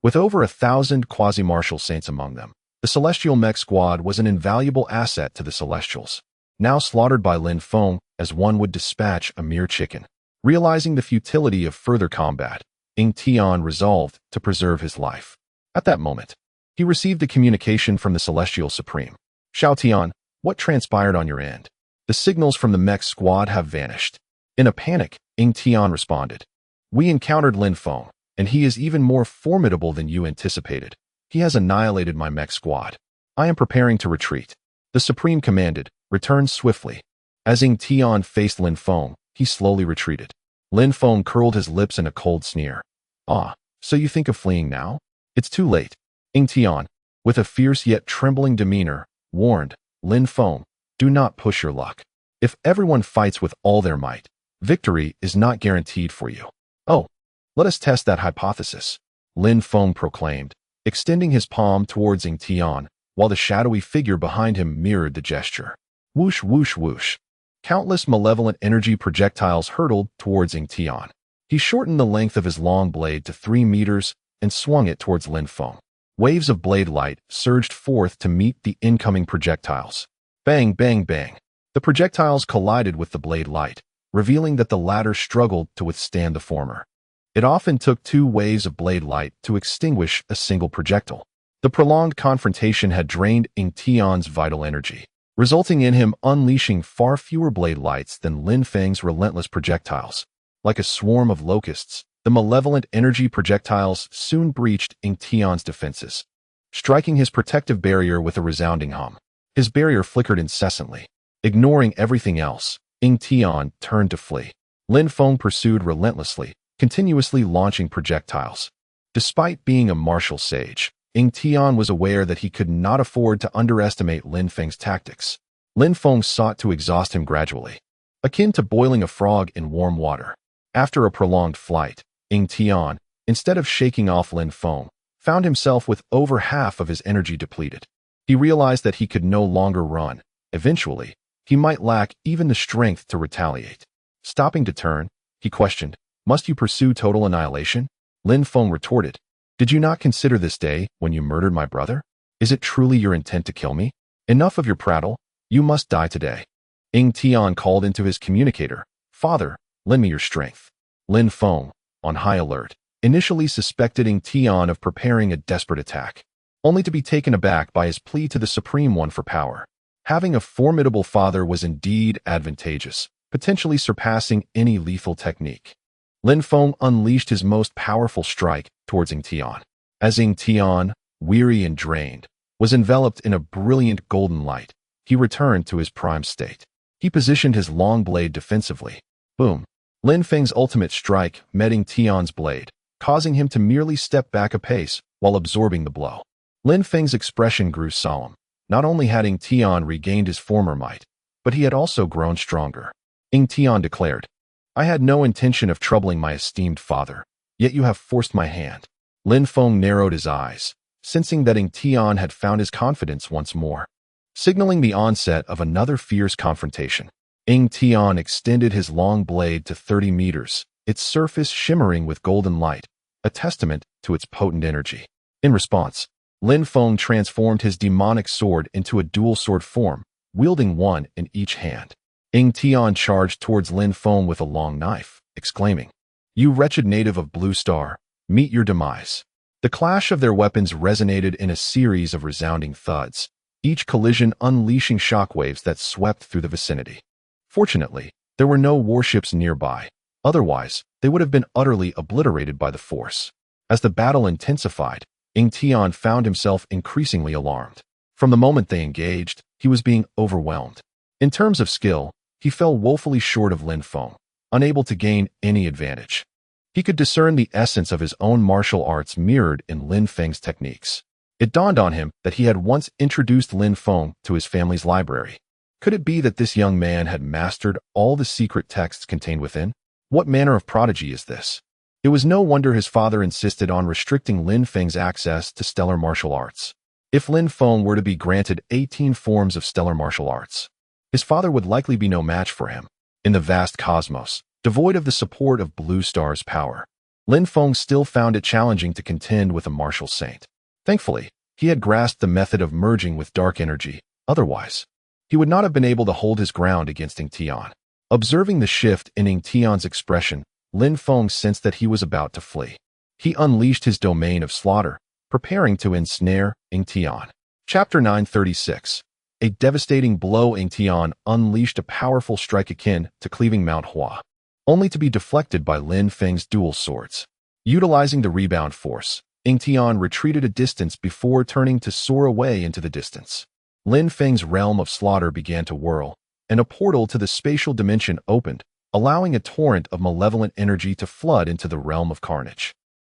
With over 1,000 quasi-martial saints among them, the celestial mech squad was an invaluable asset to the Celestials, now slaughtered by Lin Feng as one would dispatch a mere chicken. Realizing the futility of further combat, Ying Tian resolved to preserve his life. At that moment, he received a communication from the Celestial Supreme. "Xiao Tian, what transpired on your end? The signals from the mech squad have vanished." In a panic, Ying Tian responded, "We encountered Lin Feng, and he is even more formidable than you anticipated. He has annihilated my mech squad. I am preparing to retreat." The Supreme commanded, "Return swiftly." As Ying Tian faced Lin Feng, he slowly retreated. Lin Feng curled his lips in a cold sneer. "Ah, so you think of fleeing now? It's too late." Ying Tian, with a fierce yet trembling demeanor, warned, "Lin Feng, do not push your luck. If everyone fights with all their might, victory is not guaranteed for you." "Oh, let us test that hypothesis," Lin Feng proclaimed, extending his palm towards Ying Tian, while the shadowy figure behind him mirrored the gesture. Whoosh, whoosh, whoosh. Countless malevolent energy projectiles hurtled towards Ying Tian. He shortened the length of his long blade to 3 meters and swung it towards Lin Feng. Waves of blade light surged forth to meet the incoming projectiles. Bang, bang, bang. The projectiles collided with the blade light, revealing that the latter struggled to withstand the former. It often took 2 waves of blade light to extinguish a single projectile. The prolonged confrontation had drained Ying Tian's vital energy, resulting in him unleashing far fewer blade lights than Lin Feng's relentless projectiles. Like a swarm of locusts, the malevolent energy projectiles soon breached Ying Tian's defenses, striking his protective barrier with a resounding hum. His barrier flickered incessantly. Ignoring everything else, Ying Tian turned to flee. Lin Feng pursued relentlessly, continuously launching projectiles. Despite being a martial sage, Ying Tian was aware that he could not afford to underestimate Lin Feng's tactics. Lin Feng sought to exhaust him gradually, akin to boiling a frog in warm water. After a prolonged flight, Ying Tian, instead of shaking off Lin Feng, found himself with over half of his energy depleted. He realized that he could no longer run. Eventually, he might lack even the strength to retaliate. Stopping to turn, he questioned, "Must you pursue total annihilation?" Lin Feng retorted, "Did you not consider this day when you murdered my brother? Is it truly your intent to kill me? Enough of your prattle. You must die today." Ying Tian called into his communicator, "Father, Lend me your strength. Lin Feng, on high alert, initially suspected Ying Tian of preparing a desperate attack, only to be taken aback by his plea to the Supreme One for power. Having a formidable father was indeed advantageous, potentially surpassing any lethal technique. Lin Feng unleashed his most powerful strike towards Ying Tian. As Ying Tian, weary and drained, was enveloped in a brilliant golden light, he returned to his prime state. He positioned his long blade defensively. Boom! Lin Feng's ultimate strike met Ying Tian's blade, causing him to merely step back a pace while absorbing the blow. Lin Feng's expression grew solemn. Not only had Ying Tian regained his former might, but he had also grown stronger. Ying Tian declared, "I had no intention of troubling my esteemed father, yet you have forced my hand." Lin Feng narrowed his eyes, sensing that Ying Tian had found his confidence once more, signaling the onset of another fierce confrontation. Ying Tian extended his long blade to 30 meters, its surface shimmering with golden light, a testament to its potent energy. In response, Lin Feng transformed his demonic sword into a dual sword form, wielding one in each hand. Ying Tian charged towards Lin Feng with a long knife, exclaiming, "You wretched native of Blue Star, meet your demise." The clash of their weapons resonated in a series of resounding thuds, each collision unleashing shockwaves that swept through the vicinity. Fortunately, there were no warships nearby, otherwise they would have been utterly obliterated by the force. As the battle intensified, Ying Tian found himself increasingly alarmed. From the moment they engaged, he was being overwhelmed. In terms of skill, he fell woefully short of Lin Feng, unable to gain any advantage. He could discern the essence of his own martial arts mirrored in Lin Feng's techniques. It dawned on him that he had once introduced Lin Feng to his family's library. Could it be that this young man had mastered all the secret texts contained within? What manner of prodigy is this? It was no wonder his father insisted on restricting Lin Feng's access to stellar martial arts. If Lin Feng were to be granted 18 forms of stellar martial arts, his father would likely be no match for him. In the vast cosmos, devoid of the support of Blue Star's power, Lin Feng still found it challenging to contend with a martial saint. Thankfully, he had grasped the method of merging with dark energy. Otherwise, he would not have been able to hold his ground against Ying Tian. Observing the shift in Ying Tian's expression, Lin Feng sensed that he was about to flee. He unleashed his domain of slaughter, preparing to ensnare Ying Tian. Chapter 936. A devastating blow. Ying Tian unleashed a powerful strike akin to cleaving Mount Hua, only to be deflected by Lin Feng's dual swords. Utilizing the rebound force, Ying Tian retreated a distance before turning to soar away into the distance. Lin Feng's realm of slaughter began to whirl, and a portal to the spatial dimension opened, allowing a torrent of malevolent energy to flood into the realm of carnage.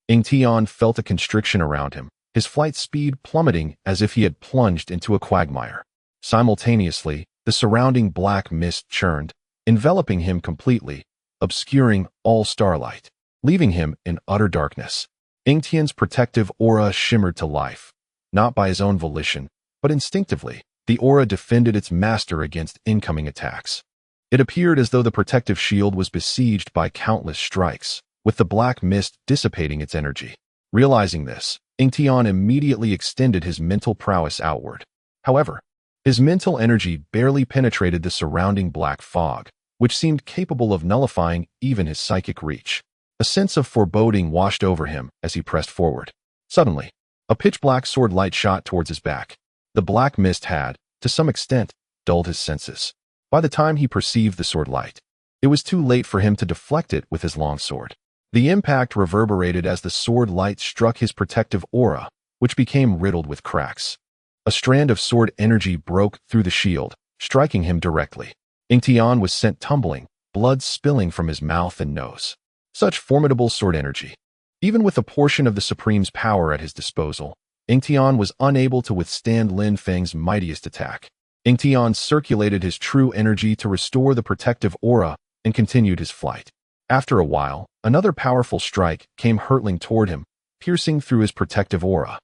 Ying Tian felt a constriction around him, his flight speed plummeting as if he had plunged into a quagmire. Simultaneously, the surrounding black mist churned, enveloping him completely, obscuring all starlight, leaving him in utter darkness. Ying Tian's protective aura shimmered to life, not by his own volition, but instinctively. The aura defended its master against incoming attacks. It appeared as though the protective shield was besieged by countless strikes, with the black mist dissipating its energy. Realizing this, Ying Tian immediately extended his mental prowess outward. However, his mental energy barely penetrated the surrounding black fog, which seemed capable of nullifying even his psychic reach. A sense of foreboding washed over him as he pressed forward. Suddenly, a pitch-black sword light shot towards his back. The black mist had, to some extent, dulled his senses. By the time he perceived the sword light, it was too late for him to deflect it with his long sword. The impact reverberated as the sword light struck his protective aura, which became riddled with cracks. A strand of sword energy broke through the shield, striking him directly. Ying Tian was sent tumbling, blood spilling from his mouth and nose. Such formidable sword energy. Even with a portion of the Supreme's power at his disposal, Ying Tian was unable to withstand Lin Feng's mightiest attack. Ying Tian circulated his true energy to restore the protective aura and continued his flight. After a while, another powerful strike came hurtling toward him, piercing through his protective aura.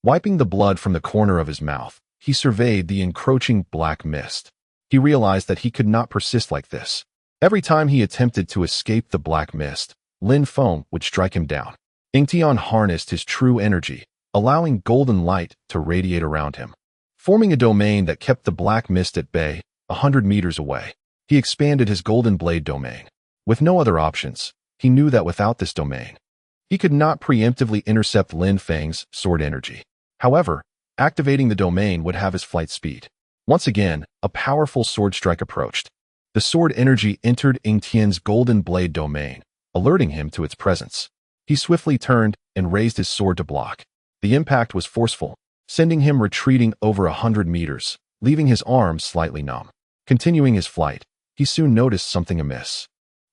Wiping the blood from the corner of his mouth, he surveyed the encroaching black mist. He realized that he could not persist like this. Every time he attempted to escape the black mist, Lin Feng would strike him down. Ying Tian harnessed his true energy, allowing golden light to radiate around him, forming a domain that kept the black mist at bay, 100 meters away. He expanded his golden blade domain, With no other options, he knew that without this domain, he could not preemptively intercept Lin Feng's sword energy. However, activating the domain would have his flight speed. Once again, a powerful sword strike approached. The sword energy entered Ying Tian's golden blade domain, alerting him to its presence. He swiftly turned and raised his sword to block. The impact was forceful, sending him retreating over 100 meters, leaving his arms slightly numb. Continuing his flight, he soon noticed something amiss.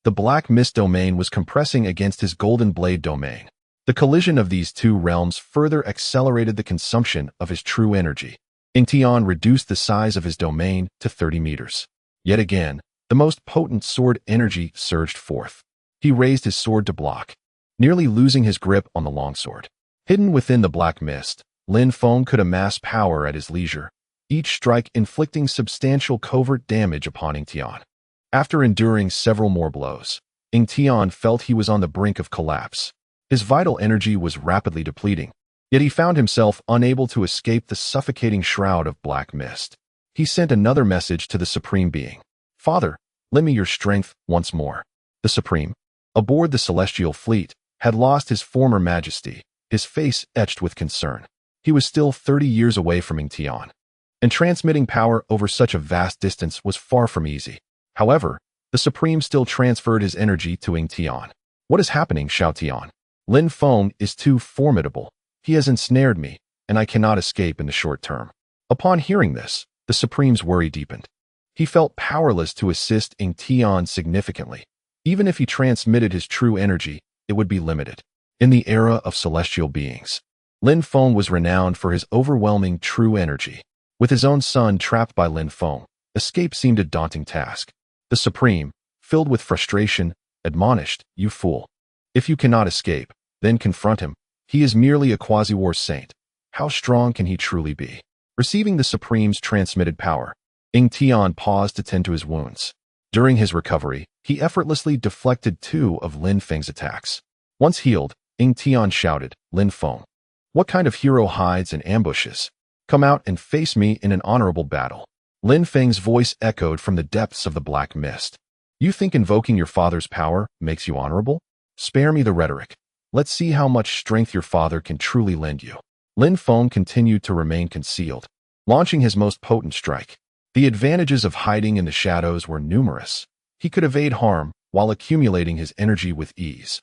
The black mist domain was compressing against his golden blade domain. The collision of these two realms further accelerated the consumption of his true energy. Ying Tian reduced the size of his domain to 30 meters. Yet again, the most potent sword energy surged forth. He raised his sword to block, nearly losing his grip on the longsword. Hidden within the black mist, Lin Feng could amass power at his leisure, each strike inflicting substantial covert damage upon Ying Tian. After enduring several more blows, Ying Tian felt he was on the brink of collapse. His vital energy was rapidly depleting, yet he found himself unable to escape the suffocating shroud of black mist. He sent another message to the Supreme Being. "Father, lend me your strength once more." The Supreme, aboard the celestial fleet, had lost his former majesty, his face etched with concern. He was still 30 years away from Ying Tian, and transmitting power over such a vast distance was far from easy. However, the Supreme still transferred his energy to Ying Tian. "What is happening, Xiao Tian? Lin Feng is too formidable. He has ensnared me, and I cannot escape in the short term." Upon hearing this, the Supreme's worry deepened. He felt powerless to assist Ying Tian significantly. Even if he transmitted his true energy, it would be limited. In the era of celestial beings, Lin Feng was renowned for his overwhelming true energy. With his own son trapped by Lin Feng, escape seemed a daunting task. The Supreme, filled with frustration, admonished, "You fool. If you cannot escape, then confront him. He is merely a quasi-war saint. How strong can he truly be?" Receiving the Supreme's transmitted power, Ying Tian paused to tend to his wounds. During his recovery, he effortlessly deflected 2 of Lin Feng's attacks. Once healed, Ying Tian shouted, "Lin Feng, what kind of hero hides in ambushes? Come out and face me in an honorable battle." Lin Feng's voice echoed from the depths of the black mist. "You think invoking your father's power makes you honorable? Spare me the rhetoric. Let's see how much strength your father can truly lend you." Lin Feng continued to remain concealed, launching his most potent strike. The advantages of hiding in the shadows were numerous. He could evade harm while accumulating his energy with ease.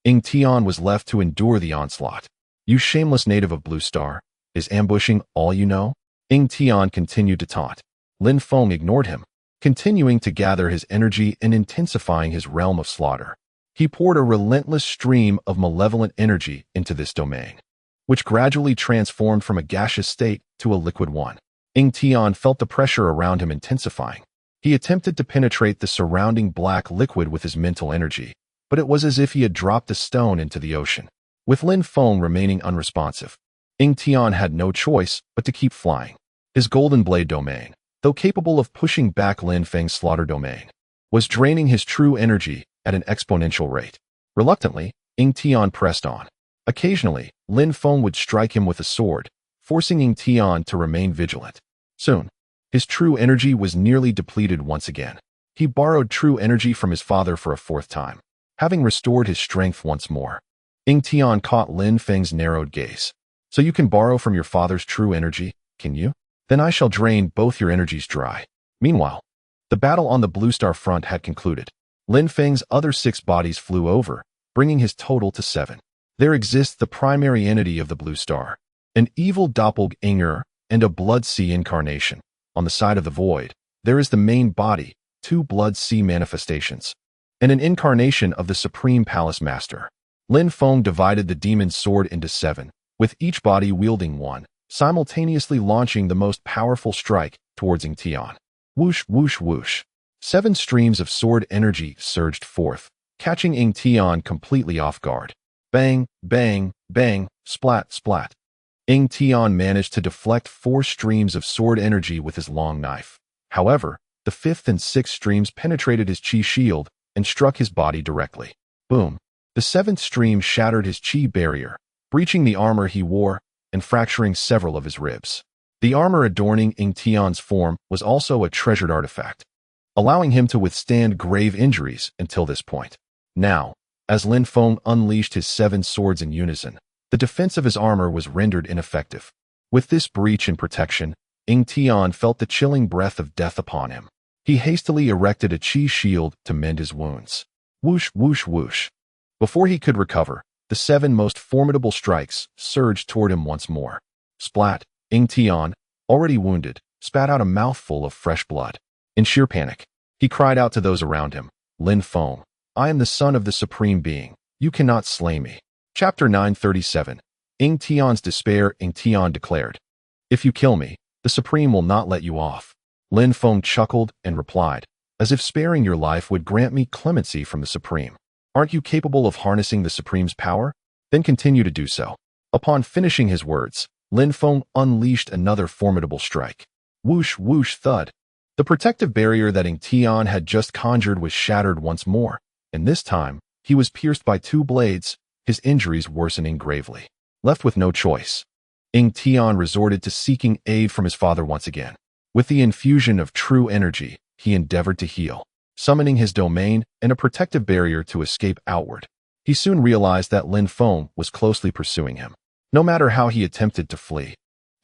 Ying Tian was left to endure the onslaught. "You shameless native of Blue Star, is ambushing all you know?" Ying Tian continued to taunt. Lin Feng ignored him, continuing to gather his energy and intensifying his realm of slaughter. He poured a relentless stream of malevolent energy into this domain, which gradually transformed from a gaseous state to a liquid one. Ying Tian felt the pressure around him intensifying. He attempted to penetrate the surrounding black liquid with his mental energy, but it was as if he had dropped a stone into the ocean. With Lin Feng remaining unresponsive, Ying Tian had no choice but to keep flying. His golden blade domain, though capable of pushing back Lin Feng's slaughter domain, was draining his true energy at an exponential rate. Reluctantly, Ying Tian pressed on. Occasionally, Lin Feng would strike him with a sword, forcing Ying Tian to remain vigilant. Soon, his true energy was nearly depleted once again. He borrowed true energy from his father for a 4th time. Having restored his strength once more, Ying Tian caught Lin Feng's narrowed gaze. "So you can borrow from your father's true energy, can you? Then I shall drain both your energies dry." Meanwhile, the battle on the Blue Star front had concluded. Lin Feng's other 6 bodies flew over, bringing his total to 7. There exists the primary entity of the Blue Star, an evil doppelganger and a Blood Sea incarnation. On the side of the void, there is the main body, 2 Blood Sea manifestations, and an incarnation of the Supreme Palace Master. Lin Feng divided the demon's sword into 7, with each body wielding one, simultaneously launching the most powerful strike towards Ying Tian. Whoosh, whoosh, whoosh. 7 streams of sword energy surged forth, catching Ying Tian completely off guard. Bang, bang, bang, splat, splat. Ying Tian managed to deflect 4 streams of sword energy with his long knife. However, the 5th and 6th streams penetrated his chi shield and struck his body directly. Boom. The 7th stream shattered his chi barrier, breaching the armor he wore and fracturing several of his ribs. The armor adorning Ying Tian's form was also a treasured artifact. allowing him to withstand grave injuries until this point. Now, as Lin Feng unleashed his 7 swords in unison, the defense of his armor was rendered ineffective. With this breach in protection, Ying Tian felt the chilling breath of death upon him. He hastily erected a qi shield to mend his wounds. Whoosh, whoosh, whoosh. Before he could recover, the 7 most formidable strikes surged toward him once more. Splat! Ying Tian, already wounded, spat out a mouthful of fresh blood. In sheer panic, he cried out to those around him, Lin Feng, I am the son of the Supreme Being. You cannot slay me. Chapter 937. Ying Tian's despair. Ying Tian declared, if you kill me, the Supreme will not let you off. Lin Feng chuckled and replied, as if sparing your life would grant me clemency from the Supreme. Aren't you capable of harnessing the Supreme's power? Then continue to do so. Upon finishing his words, Lin Feng unleashed another formidable strike. Whoosh, whoosh, thud. The protective barrier that Ying Tian had just conjured was shattered once more, and this time, he was pierced by 2 blades, his injuries worsening gravely. Left with no choice, Ying Tian resorted to seeking aid from his father once again. With the infusion of true energy, he endeavored to heal, summoning his domain and a protective barrier to escape outward. He soon realized that Lin Feng was closely pursuing him. No matter how he attempted to flee,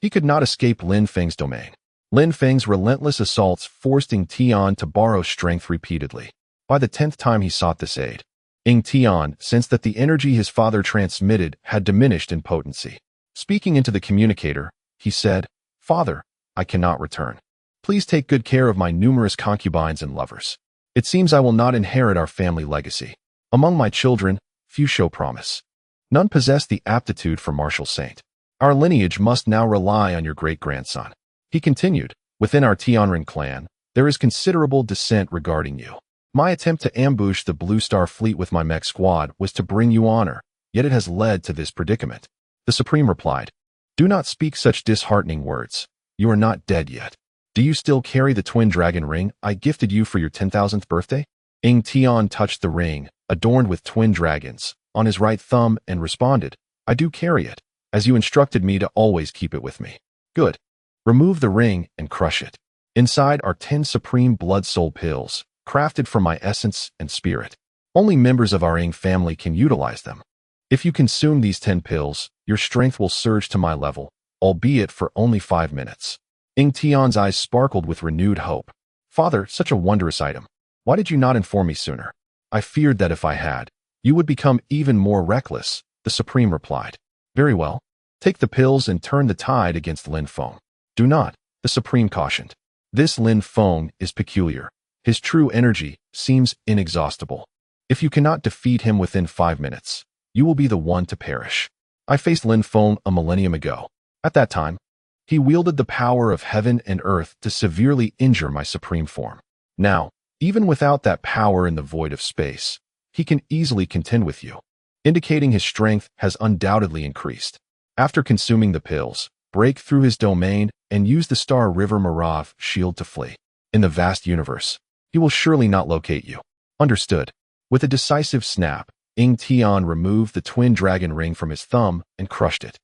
he could not escape Lin Feng's domain. Lin Feng's relentless assaults forced Ying Tian to borrow strength repeatedly. By the 10th time he sought this aid, Ying Tian sensed that the energy his father transmitted had diminished in potency. Speaking into the communicator, he said, Father, I cannot return. Please take good care of my numerous concubines and lovers. It seems I will not inherit our family legacy. Among my children, few show promise. None possess the aptitude for martial saint. Our lineage must now rely on your great-grandson. He continued, within our Tianren clan, there is considerable dissent regarding you. My attempt to ambush the Blue Star fleet with my mech squad was to bring you honor, yet it has led to this predicament. The Supreme replied, do not speak such disheartening words. You are not dead yet. Do you still carry the twin dragon ring I gifted you for your 10,000th birthday? Ying Tian touched the ring, adorned with twin dragons, on his right thumb and responded, I do carry it, as you instructed me to always keep it with me. Good. Remove the ring and crush it. Inside are 10 supreme blood soul pills, crafted from my essence and spirit. Only members of our Ying family can utilize them. If you consume these 10 pills, your strength will surge to my level, albeit for only 5 minutes. Ying Tian's eyes sparkled with renewed hope. Father, such a wondrous item. Why did you not inform me sooner? I feared that if I had, you would become even more reckless, the Supreme replied. Very well. Take the pills and turn the tide against Lin Feng. Do not, the Supreme cautioned. This Lin Feng is peculiar. His true energy seems inexhaustible. If you cannot defeat him within 5 minutes, you will be the one to perish. I faced Lin Feng a millennium ago. At that time, he wielded the power of heaven and earth to severely injure my supreme form. Now, even without that power in the void of space, he can easily contend with you, indicating his strength has undoubtedly increased. After consuming the pills, break through his domain and use the Star River Mirage shield to flee. In the vast universe, he will surely not locate you. Understood. With a decisive snap, Ying Tian removed the twin dragon ring from his thumb and crushed it.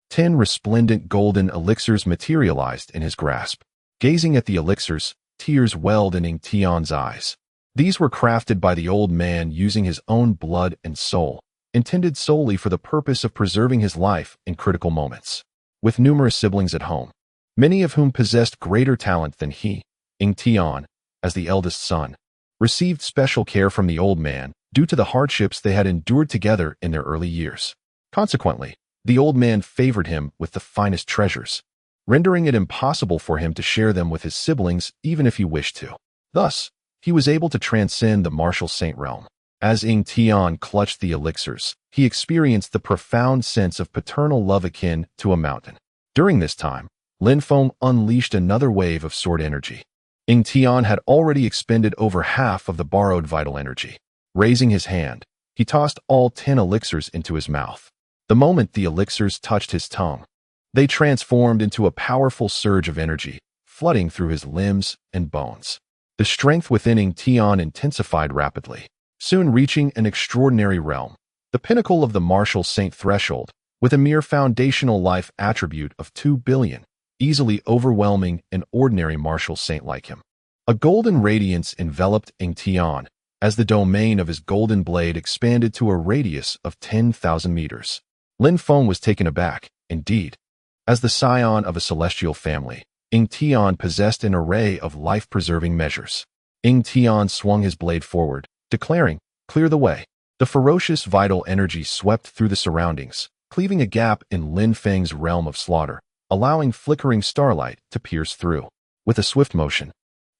10 resplendent golden elixirs materialized in his grasp. Gazing at the elixirs, tears welled in Ying Tian's eyes. These were crafted by the old man using his own blood and soul, intended solely for the purpose of preserving his life in critical moments. With numerous siblings at home, many of whom possessed greater talent than he, Ying Tian, as the eldest son, received special care from the old man due to the hardships they had endured together in their early years. Consequently, the old man favored him with the finest treasures, rendering it impossible for him to share them with his siblings even if he wished to. Thus, he was able to transcend the martial saint realm. As Ying Tian clutched the elixirs, he experienced the profound sense of paternal love akin to a mountain. During this time, Lin Feng unleashed another wave of sword energy. Ying Tian had already expended over half of the borrowed vital energy. Raising his hand, he tossed all 10 elixirs into his mouth. The moment the elixirs touched his tongue, they transformed into a powerful surge of energy, flooding through his limbs and bones. The strength within Ying Tian intensified rapidly, soon reaching an extraordinary realm, the pinnacle of the martial saint threshold, with a mere foundational life attribute of 2 billion, easily overwhelming an ordinary martial saint like him. A golden radiance enveloped Ing Tian as the domain of his golden blade expanded to a radius of 10,000 meters. Lin Feng was taken aback, indeed. As the scion of a celestial family, Ing Tian possessed an array of life-preserving measures. Ing Tian swung his blade forward, declaring, "Clear the way." The ferocious vital energy swept through the surroundings, cleaving a gap in Lin Feng's realm of slaughter, allowing flickering starlight to pierce through. With a swift motion,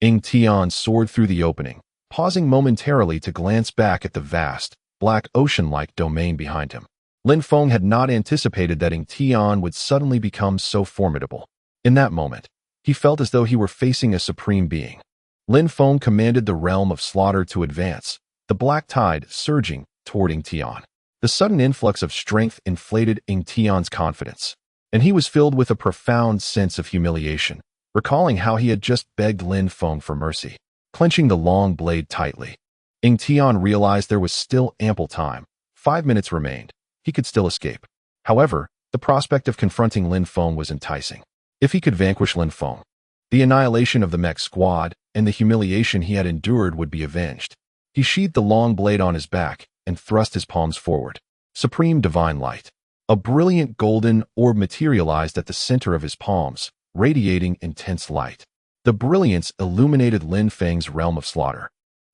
Ing Tian soared through the opening, pausing momentarily to glance back at the vast, black ocean-like domain behind him. Lin Feng had not anticipated that Ing Tian would suddenly become so formidable. In that moment, he felt as though he were facing a supreme being. Lin Feng commanded the realm of slaughter to advance, the black tide surging toward Ing Tian. The sudden influx of strength inflated Ing Tian's confidence, and he was filled with a profound sense of humiliation, recalling how he had just begged Lin Feng for mercy. Clenching the long blade tightly, Ing Tian realized there was still ample time. 5 minutes remained. He could still escape. However, the prospect of confronting Lin Feng was enticing. If he could vanquish Lin Feng, the annihilation of the mech squad and the humiliation he had endured would be avenged. He sheathed the long blade on his back and thrust his palms forward. Supreme divine light. A brilliant golden orb materialized at the center of his palms, radiating intense light. The brilliance illuminated Lin Feng's realm of slaughter,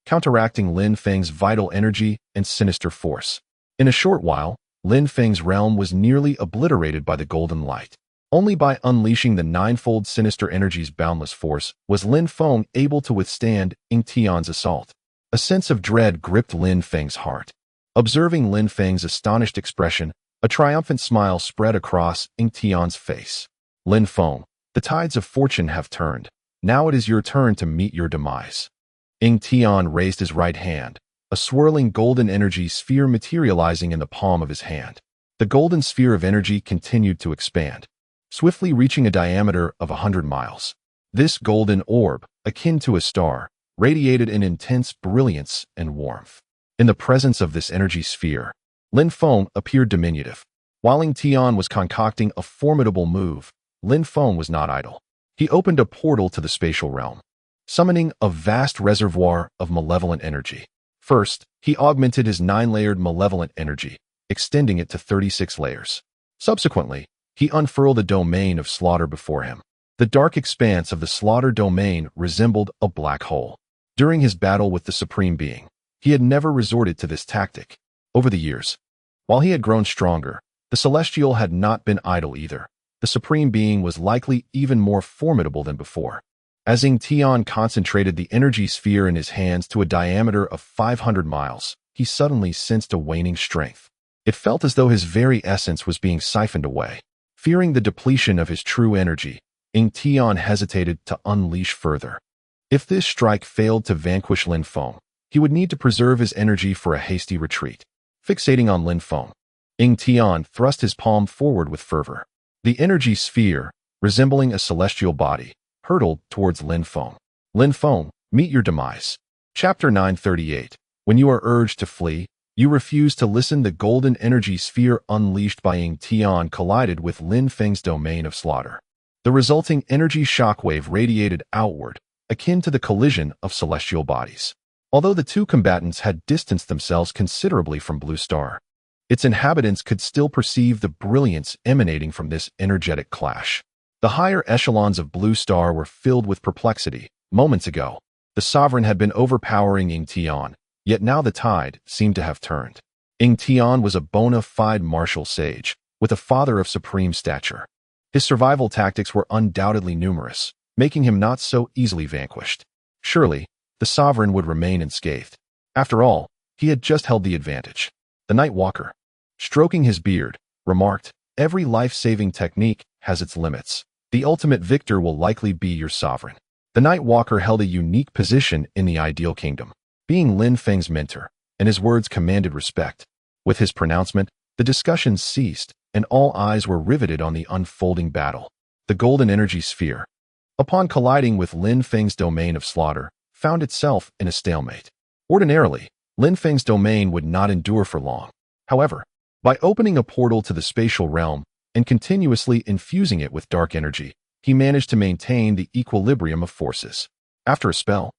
counteracting Lin Feng's vital energy and sinister force. In a short while, Lin Feng's realm was nearly obliterated by the golden light. Only by unleashing the ninefold sinister energy's boundless force was Lin Feng able to withstand Ing Tian's assault. A sense of dread gripped Lin Feng's heart. Observing Lin Feng's astonished expression, a triumphant smile spread across Ing Tian's face. "Lin Feng, the tides of fortune have turned. Now it is your turn to meet your demise." Ing Tian raised his right hand, a swirling golden energy sphere materializing in the palm of his hand. The golden sphere of energy continued to expand, swiftly reaching a diameter of 100 miles. This golden orb, akin to a star, radiated an intense brilliance and warmth. In the presence of this energy sphere, Lin Feng appeared diminutive. While Ing Tian was concocting a formidable move, Lin Feng was not idle. He opened a portal to the spatial realm, summoning a vast reservoir of malevolent energy. First, he augmented his 9-layered malevolent energy, extending it to 36 layers. Subsequently, he unfurled a domain of slaughter before him. The dark expanse of the slaughter domain resembled a black hole. During his battle with the Supreme Being, he had never resorted to this tactic. Over the years, while he had grown stronger, the Celestial had not been idle either. The Supreme Being was likely even more formidable than before. As Ing Tian concentrated the energy sphere in his hands to a diameter of 500 miles, he suddenly sensed a waning strength. It felt as though his very essence was being siphoned away. Fearing the depletion of his true energy, Ing Tian hesitated to unleash further. If this strike failed to vanquish Lin Feng, he would need to preserve his energy for a hasty retreat. Fixating on Lin Feng, Ing Tian thrust his palm forward with fervor. The energy sphere, resembling a celestial body, hurtled towards Lin Feng. "Lin Feng, meet your demise." Chapter 938. When you are urged to flee, you refuse to listen. The golden energy sphere unleashed by Ing Tian collided with Lin Feng's domain of slaughter. The resulting energy shockwave radiated outward, akin to the collision of celestial bodies. Although the two combatants had distanced themselves considerably from Blue Star, its inhabitants could still perceive the brilliance emanating from this energetic clash. The higher echelons of Blue Star were filled with perplexity. Moments ago, the sovereign had been overpowering Ing Tian, yet now the tide seemed to have turned. Ing Tian was a bona fide martial sage, with a father of supreme stature. His survival tactics were undoubtedly numerous, making him not so easily vanquished. Surely, the sovereign would remain unscathed. After all, he had just held the advantage. The Night Walker, stroking his beard, remarked, "Every life-saving technique has its limits. The ultimate victor will likely be your sovereign." The Night Walker held a unique position in the Ideal Kingdom, being Lin Feng's mentor, and his words commanded respect. With his pronouncement, the discussion ceased, and all eyes were riveted on the unfolding battle. The golden energy sphere, upon colliding with Lin Feng's domain of slaughter, found itself in a stalemate. Ordinarily, Lin Feng's domain would not endure for long. However, by opening a portal to the spatial realm and continuously infusing it with dark energy, he managed to maintain the equilibrium of forces. After a spell,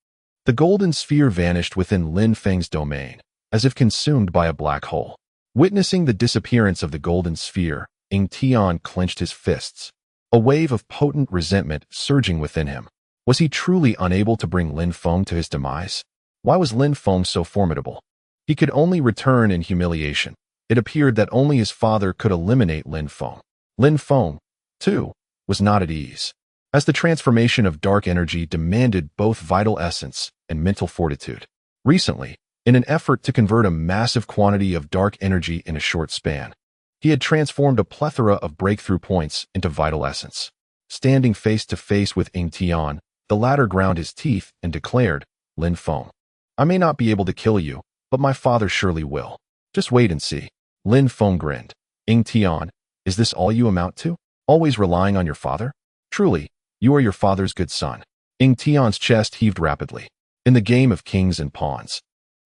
the golden sphere vanished within Lin Feng's domain, as if consumed by a black hole. Witnessing the disappearance of the golden sphere, Ying Tian clenched his fists, a wave of potent resentment surging within him. Was he truly unable to bring Lin Feng to his demise? Why was Lin Feng so formidable? He could only return in humiliation. It appeared that only his father could eliminate Lin Feng. Lin Feng, too, was not at ease, as the transformation of dark energy demanded both vital essence and mental fortitude. Recently, in an effort to convert a massive quantity of dark energy in a short span, he had transformed a plethora of breakthrough points into vital essence. Standing face to face with Ying Tian, the latter ground his teeth and declared, "Lin Feng, I may not be able to kill you, but my father surely will. Just wait and see." Lin Feng grinned. "Ying Tian, is this all you amount to? Always relying on your father? Truly, you are your father's good son." Ying Tian's chest heaved rapidly. In the game of kings and pawns,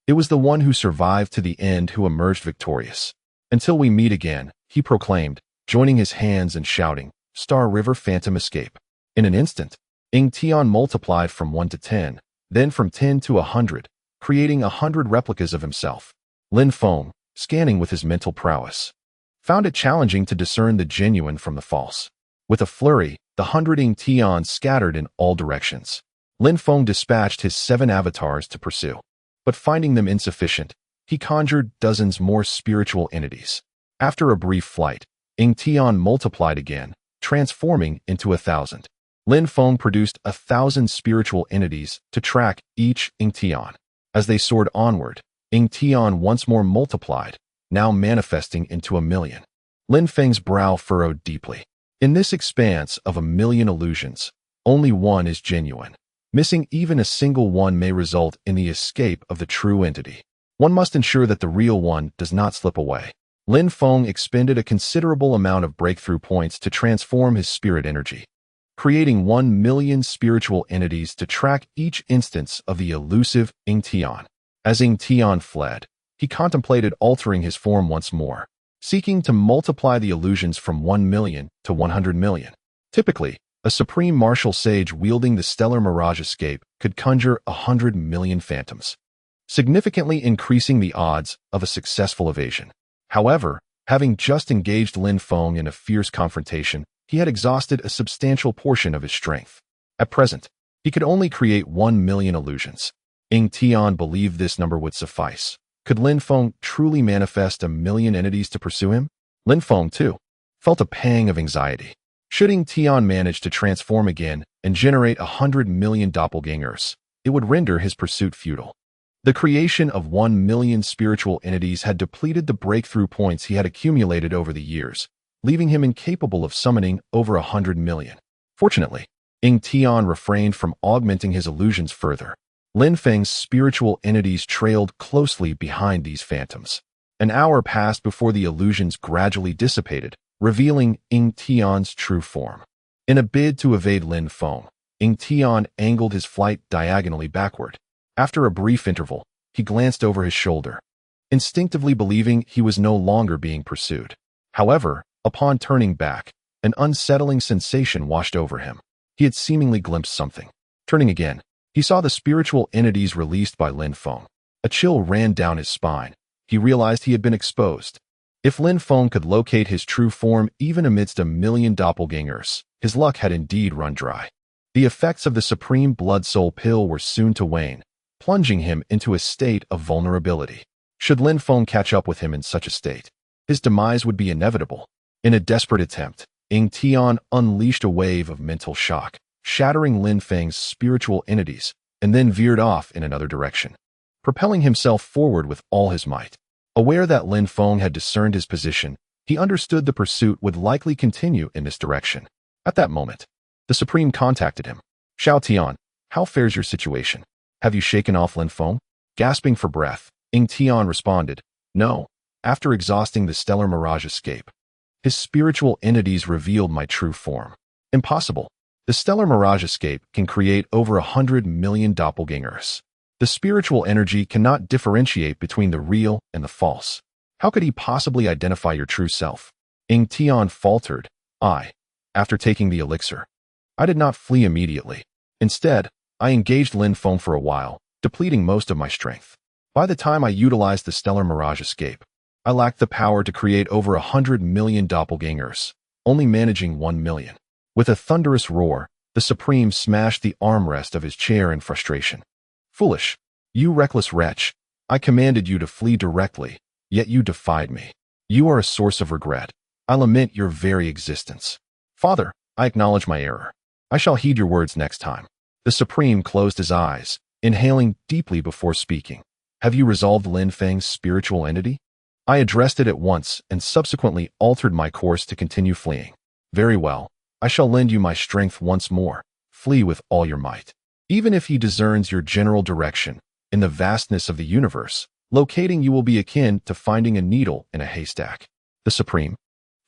it was the one who survived to the end who emerged victorious. "Until we meet again," he proclaimed, joining his hands and shouting, "Star River Phantom Escape." In an instant, Ying Tian multiplied from 1 to 10, then from 10 to 100, creating 100 replicas of himself. Lin Feng, scanning with his mental prowess, found it challenging to discern the genuine from the false. With a flurry, the 100 Ying Tians scattered in all directions. Lin Feng dispatched his 7 avatars to pursue, but finding them insufficient, he conjured dozens more spiritual entities. After a brief flight, Ying Tian multiplied again, transforming into 1,000. Lin Feng produced 1,000 spiritual entities to track each Ying Tian. As they soared onward, Ying Tian once more multiplied, now manifesting into 1,000,000. Lin Feng's brow furrowed deeply. In this expanse of 1,000,000 illusions, only one is genuine. Missing even a single one may result in the escape of the true entity. One must ensure that the real one does not slip away. Lin Feng expended a considerable amount of breakthrough points to transform his spirit energy, creating 1,000,000 spiritual entities to track each instance of the elusive Ying Tian. As Ying Tian fled, he contemplated altering his form once more, seeking to multiply the illusions from 1,000,000 to 100,000,000. Typically, a supreme martial sage wielding the stellar mirage escape could conjure 100,000,000 phantoms, significantly increasing the odds of a successful evasion. However, having just engaged Lin Feng in a fierce confrontation, he had exhausted a substantial portion of his strength. At present, he could only create 1,000,000 illusions. Ying Tian believed this number would suffice. Could Lin Feng truly manifest 1,000,000 entities to pursue him? Lin Feng, too, felt a pang of anxiety. Should Ying Tian manage to transform again and generate 100,000,000 doppelgangers, it would render his pursuit futile. The creation of 1,000,000 spiritual entities had depleted the breakthrough points he had accumulated over the years, leaving him incapable of summoning over 100,000,000. Fortunately, Ying Tian refrained from augmenting his illusions further. Lin Feng's spiritual entities trailed closely behind these phantoms. An hour passed before the illusions gradually dissipated, revealing Ying Tian's true form. In a bid to evade Lin Feng, Ying Tian angled his flight diagonally backward. After a brief interval, he glanced over his shoulder, instinctively believing he was no longer being pursued. However, upon turning back, an unsettling sensation washed over him. He had seemingly glimpsed something. Turning again, he saw the spiritual entities released by Lin Feng. A chill ran down his spine. He realized he had been exposed. If Lin Feng could locate his true form even amidst 1,000,000 doppelgangers, his luck had indeed run dry. The effects of the supreme blood-soul pill were soon to wane, plunging him into a state of vulnerability. Should Lin Feng catch up with him in such a state, his demise would be inevitable. In a desperate attempt, Ying Tian unleashed a wave of mental shock, shattering Lin Feng's spiritual entities, and then veered off in another direction, propelling himself forward with all his might. Aware that Lin Feng had discerned his position, he understood the pursuit would likely continue in this direction. At that moment, the Supreme contacted him. "Xiao Tian, how fares your situation? Have you shaken off Lin Feng?" Gasping for breath, Ying Tian responded, "No." After exhausting the stellar mirage escape, his spiritual entities revealed my true form. "Impossible. The stellar mirage escape can create over 100,000,000 doppelgangers. The spiritual energy cannot differentiate between the real and the false. How could he possibly identify your true self?" Ying Tian faltered. After taking the elixir, I did not flee immediately. Instead, I engaged Lin Feng for a while, depleting most of my strength. By the time I utilized the Stellar Mirage escape, I lacked the power to create over 100 million doppelgangers, only managing 1 million. With a thunderous roar, the Supreme smashed the armrest of his chair in frustration. Foolish! You reckless wretch! I commanded you to flee directly, yet you defied me. You are a source of regret. I lament your very existence. Father, I acknowledge my error. I shall heed your words next time. The Supreme closed his eyes, inhaling deeply before speaking. Have you resolved Lin Feng's spiritual entity? I addressed it at once and subsequently altered my course to continue fleeing. Very well. I shall lend you my strength once more. Flee with all your might. Even if he discerns your general direction, in the vastness of the universe, locating you will be akin to finding a needle in a haystack. The Supreme,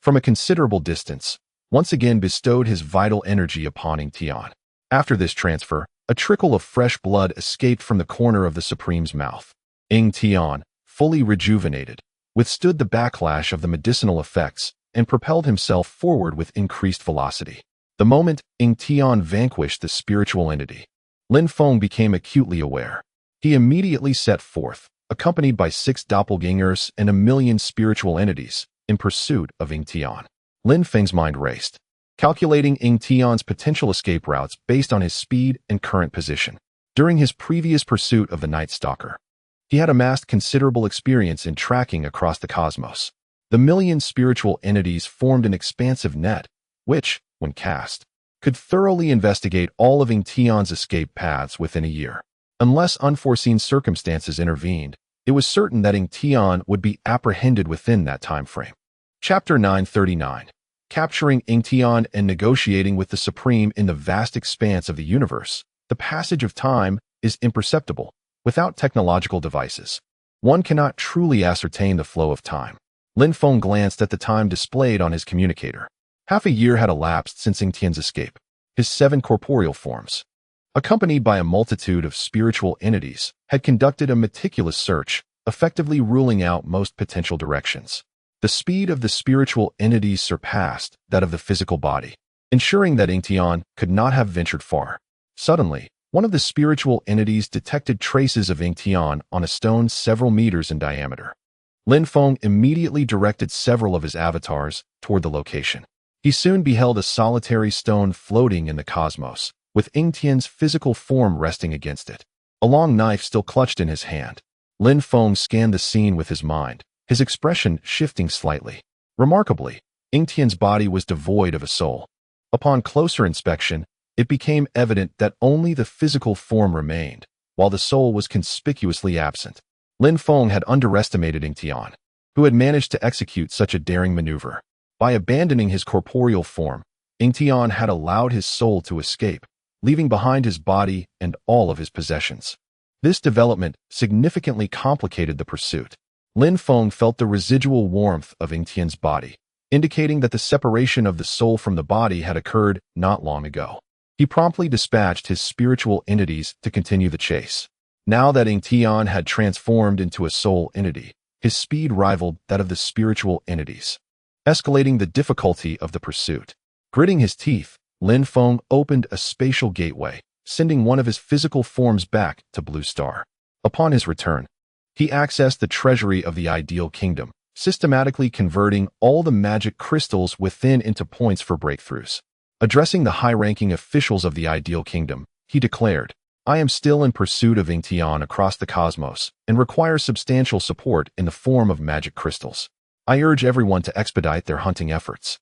from a considerable distance, once again bestowed his vital energy upon Ying Tian. After this transfer, a trickle of fresh blood escaped from the corner of the Supreme's mouth. Ying Tian, fully rejuvenated, withstood the backlash of the medicinal effects and propelled himself forward with increased velocity. The moment Ying Tian vanquished the spiritual entity, Lin Feng became acutely aware. He immediately set forth, accompanied by 6 doppelgangers and 1 million spiritual entities, in pursuit of Ying Tian. Lin Feng's mind raced, calculating Ying Tian's potential escape routes based on his speed and current position. During his previous pursuit of the Night Stalker, he had amassed considerable experience in tracking across the cosmos. The 1 million spiritual entities formed an expansive net, which, when cast, could thoroughly investigate all of Ying Tian's escape paths within a year. Unless unforeseen circumstances intervened, it was certain that Ying Tian would be apprehended within that time frame. Chapter 939. Capturing Ying Tian and negotiating with the Supreme in the vast expanse of the universe. The passage of time is imperceptible. Without technological devices, one cannot truly ascertain the flow of time. Lin Feng glanced at the time displayed on his communicator. Half a year had elapsed since Ying Tian's escape. His 7 corporeal forms, accompanied by a multitude of spiritual entities, had conducted a meticulous search, effectively ruling out most potential directions. The speed of the spiritual entities surpassed that of the physical body, ensuring that Ying Tian could not have ventured far. Suddenly, one of the spiritual entities detected traces of Ying Tian on a stone several meters in diameter. Lin Feng immediately directed several of his avatars toward the location. He soon beheld a solitary stone floating in the cosmos, with Ying Tian's physical form resting against it. A long knife still clutched in his hand. Lin Feng scanned the scene with his mind, his expression shifting slightly. Remarkably, Ying Tian's body was devoid of a soul. Upon closer inspection, it became evident that only the physical form remained, while the soul was conspicuously absent. Lin Feng had underestimated Ying Tian, who had managed to execute such a daring maneuver. By abandoning his corporeal form, Ying Tian had allowed his soul to escape, leaving behind his body and all of his possessions. This development significantly complicated the pursuit. Lin Feng felt the residual warmth of Ying Tian's body, indicating that the separation of the soul from the body had occurred not long ago. He promptly dispatched his spiritual entities to continue the chase. Now that Ying Tian had transformed into a soul entity, his speed rivaled that of the spiritual entities, escalating the difficulty of the pursuit. Gritting his teeth, Lin Feng opened a spatial gateway, sending one of his physical forms back to Blue Star. Upon his return, he accessed the treasury of the Ideal Kingdom, systematically converting all the magic crystals within into points for breakthroughs. Addressing the high-ranking officials of the Ideal Kingdom, he declared, "I am still in pursuit of Ying Tian across the cosmos and require substantial support in the form of magic crystals. I urge everyone to expedite their hunting efforts."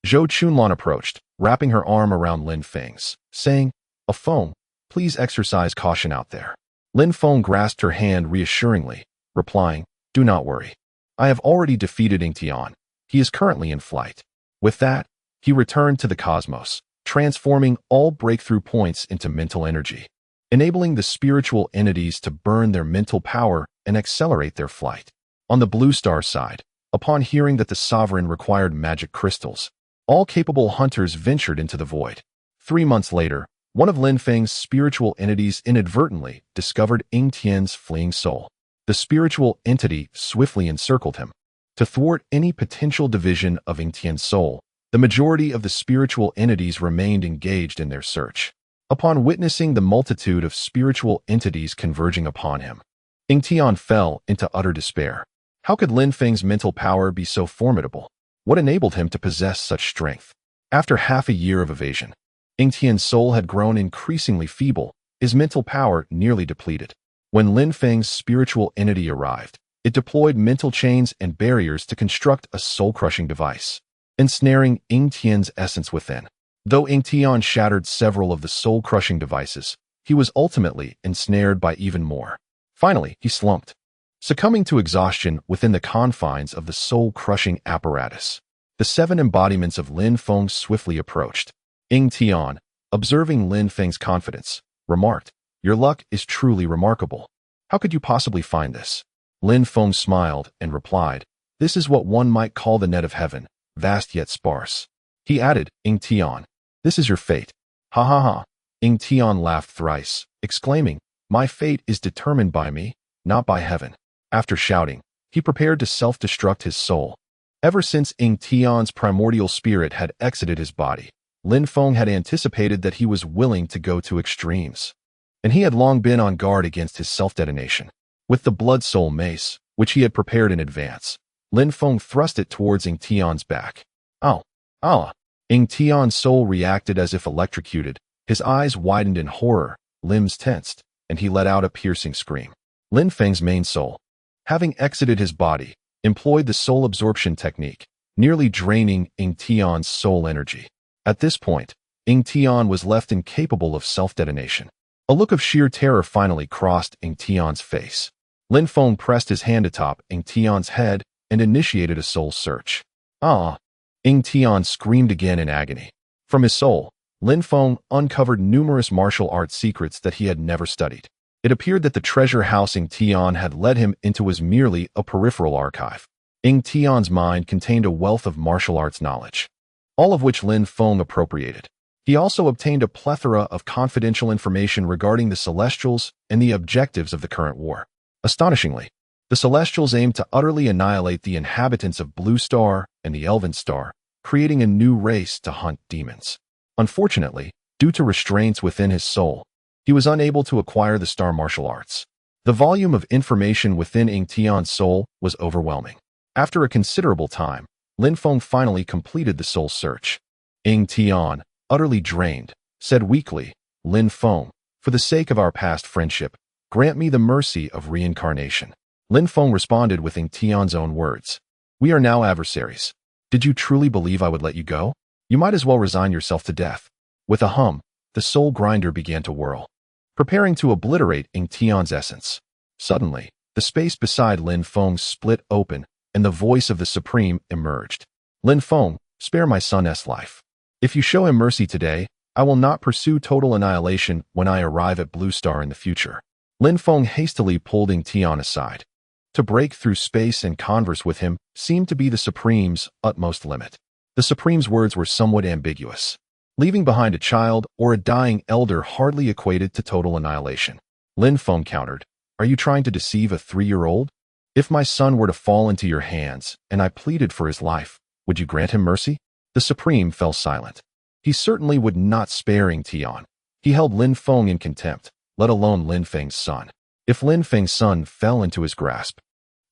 Zhou Chunlan approached, wrapping her arm around Lin Feng's, saying, "A Feng, please exercise caution out there." Lin Feng grasped her hand reassuringly, replying, "Do not worry. I have already defeated Ying Tian. He is currently in flight." With that, he returned to the cosmos, transforming all breakthrough points into mental energy, enabling the spiritual entities to burn their mental power and accelerate their flight. On the Blue Star side, upon hearing that the sovereign required magic crystals, all capable hunters ventured into the void. 3 months later, one of Lin Feng's spiritual entities inadvertently discovered Ying Tian's fleeing soul. The spiritual entity swiftly encircled him. To thwart any potential division of Ying Tian's soul, the majority of the spiritual entities remained engaged in their search. Upon witnessing the multitude of spiritual entities converging upon him, Ying Tian fell into utter despair. How could Lin Feng's mental power be so formidable? What enabled him to possess such strength? After half a year of evasion, Ying Tian's soul had grown increasingly feeble, his mental power nearly depleted. When Lin Feng's spiritual entity arrived, it deployed mental chains and barriers to construct a soul-crushing device, ensnaring Ying Tian's essence within. Though Ying Tian shattered several of the soul-crushing devices, he was ultimately ensnared by even more. Finally, he slumped, succumbing to exhaustion within the confines of the soul-crushing apparatus. The 7 embodiments of Lin Feng swiftly approached. Ying Tian, observing Lin Feng's confidence, remarked, "Your luck is truly remarkable. How could you possibly find this?" Lin Feng smiled and replied, "This is what one might call the net of heaven, vast yet sparse." He added, "Ying Tian, this is your fate." Ha ha ha. Ying Tian laughed thrice, exclaiming, "My fate is determined by me, not by heaven." After shouting, he prepared to self-destruct his soul. Ever since Ying Tian's primordial spirit had exited his body, Lin Feng had anticipated that he was willing to go to extremes, and he had long been on guard against his self-detonation. With the blood soul mace, which he had prepared in advance, Lin Feng thrust it towards Ying Tian's back. "Ow! Ah!" Ying Tian's soul reacted as if electrocuted. His eyes widened in horror, limbs tensed, and he let out a piercing scream. Lin Feng's main soul, having exited his body, employed the soul absorption technique, nearly draining Ying Tian's soul energy. At this point, Ying Tian was left incapable of self-detonation. A look of sheer terror finally crossed Ying Tian's face. Lin Feng pressed his hand atop Ying Tian's head and initiated a soul search. "Ah!" Ying Tian screamed again in agony. From his soul, Lin Feng uncovered numerous martial arts secrets that he had never studied. It appeared that the treasure house Ying Tian had led him into was merely a peripheral archive. Ying Tian's mind contained a wealth of martial arts knowledge, all of which Lin Feng appropriated. He also obtained a plethora of confidential information regarding the Celestials and the objectives of the current war. Astonishingly, the Celestials aimed to utterly annihilate the inhabitants of Blue Star and the Elven Star, creating a new race to hunt demons. Unfortunately, due to restraints within his soul, he was unable to acquire the star martial arts. The volume of information within Ying Tian's soul was overwhelming. After a considerable time, Lin Feng finally completed the soul search. Ying Tian, utterly drained, said weakly, "Lin Feng, for the sake of our past friendship, grant me the mercy of reincarnation." Lin Feng responded with Ying Tian's own words, "We are now adversaries. Did you truly believe I would let you go? You might as well resign yourself to death." With a hum, the soul grinder began to whirl, preparing to obliterate Ying Tian's essence. Suddenly, the space beside Lin Feng split open, and the voice of the Supreme emerged. "Lin Feng, spare my son's life. If you show him mercy today, I will not pursue total annihilation when I arrive at Blue Star in the future." Lin Feng hastily pulled Ying Tian aside. To break through space and converse with him seemed to be the Supreme's utmost limit. The Supreme's words were somewhat ambiguous. Leaving behind a child or a dying elder hardly equated to total annihilation. Lin Feng countered, "Are you trying to deceive a 3-year-old? If my son were to fall into your hands and I pleaded for his life, would you grant him mercy?" The Supreme fell silent. He certainly would not spare Ying Tian. He held Lin Feng in contempt, let alone Lin Feng's son. If Lin Feng's son fell into his grasp,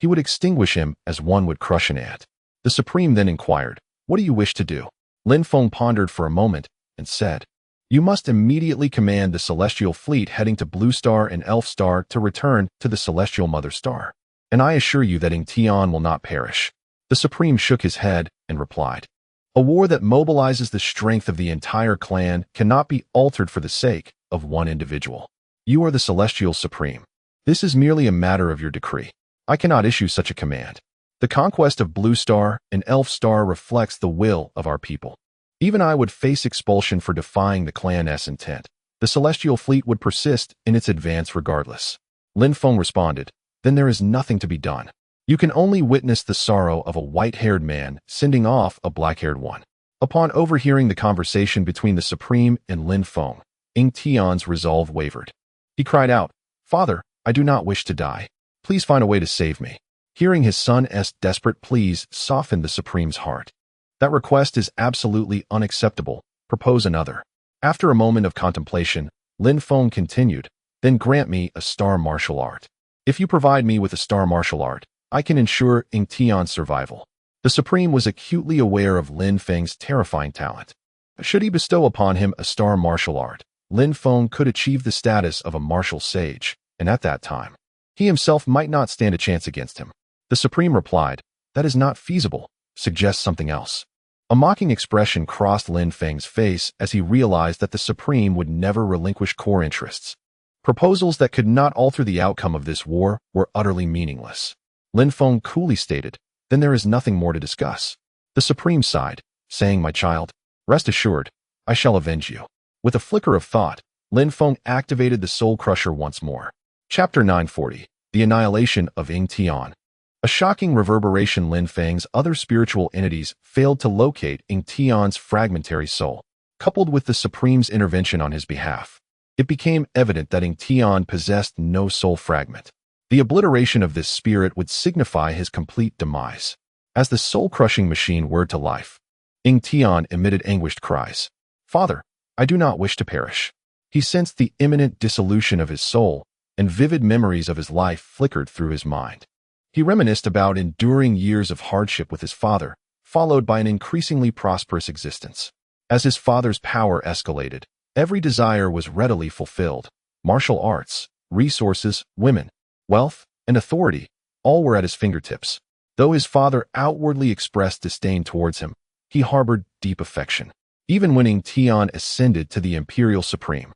he would extinguish him as one would crush an ant. The Supreme then inquired, "What do you wish to do?" Lin Feng pondered for a moment and said, "You must immediately command the Celestial Fleet heading to Blue Star and Elf Star to return to the Celestial Mother Star. And I assure you that Ying Tian will not perish." The Supreme shook his head and replied, "A war that mobilizes the strength of the entire clan cannot be altered for the sake of one individual. You are the Celestial Supreme. This is merely a matter of your decree. I cannot issue such a command. The conquest of Blue Star and Elf Star reflects the will of our people. Even I would face expulsion for defying the clan's intent. The Celestial Fleet would persist in its advance regardless." Lin Feng responded, "Then there is nothing to be done. You can only witness the sorrow of a white-haired man sending off a black-haired one." Upon overhearing the conversation between the Supreme and Lin Feng, Ying Tian's resolve wavered. He cried out, "Father, I do not wish to die. Please find a way to save me." Hearing his son's desperate pleas softened the Supreme's heart. "That request is absolutely unacceptable. Propose another." After a moment of contemplation, Lin Feng continued, "Then grant me a star martial art. If you provide me with a star martial art, I can ensure Ying Tian's survival." The Supreme was acutely aware of Lin Feng's terrifying talent. Should he bestow upon him a star martial art, Lin Feng could achieve the status of a martial sage, and at that time, he himself might not stand a chance against him. The Supreme replied, "That is not feasible. Suggest something else." A mocking expression crossed Lin Feng's face as he realized that the Supreme would never relinquish core interests. Proposals that could not alter the outcome of this war were utterly meaningless. Lin Feng coolly stated, "Then there is nothing more to discuss." The Supreme sighed, saying, "My child, rest assured, I shall avenge you." With a flicker of thought, Lin Feng activated the Soul Crusher once more. Chapter 940, The Annihilation of Ying Tian. A shocking reverberation. Lin Feng's other spiritual entities failed to locate Ying Tian's fragmentary soul. Coupled with the Supreme's intervention on his behalf, it became evident that Ying Tian possessed no soul fragment. The obliteration of this spirit would signify his complete demise. As the soul-crushing machine whirred to life, Ying Tian emitted anguished cries. "Father, I do not wish to perish." He sensed the imminent dissolution of his soul, and vivid memories of his life flickered through his mind. He reminisced about enduring years of hardship with his father, followed by an increasingly prosperous existence. As his father's power escalated, every desire was readily fulfilled. Martial arts, resources, women, wealth, and authority, all were at his fingertips. Though his father outwardly expressed disdain towards him, he harbored deep affection. Even when Ying Tian ascended to the Imperial Supreme,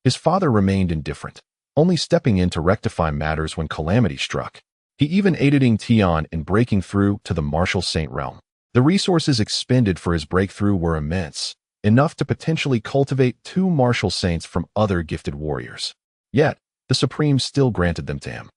his father remained indifferent, only stepping in to rectify matters when calamity struck. He even aided Ying Tian in breaking through to the martial saint realm. The resources expended for his breakthrough were immense, enough to potentially cultivate 2 martial saints from other gifted warriors. Yet, the Supreme still granted them to him.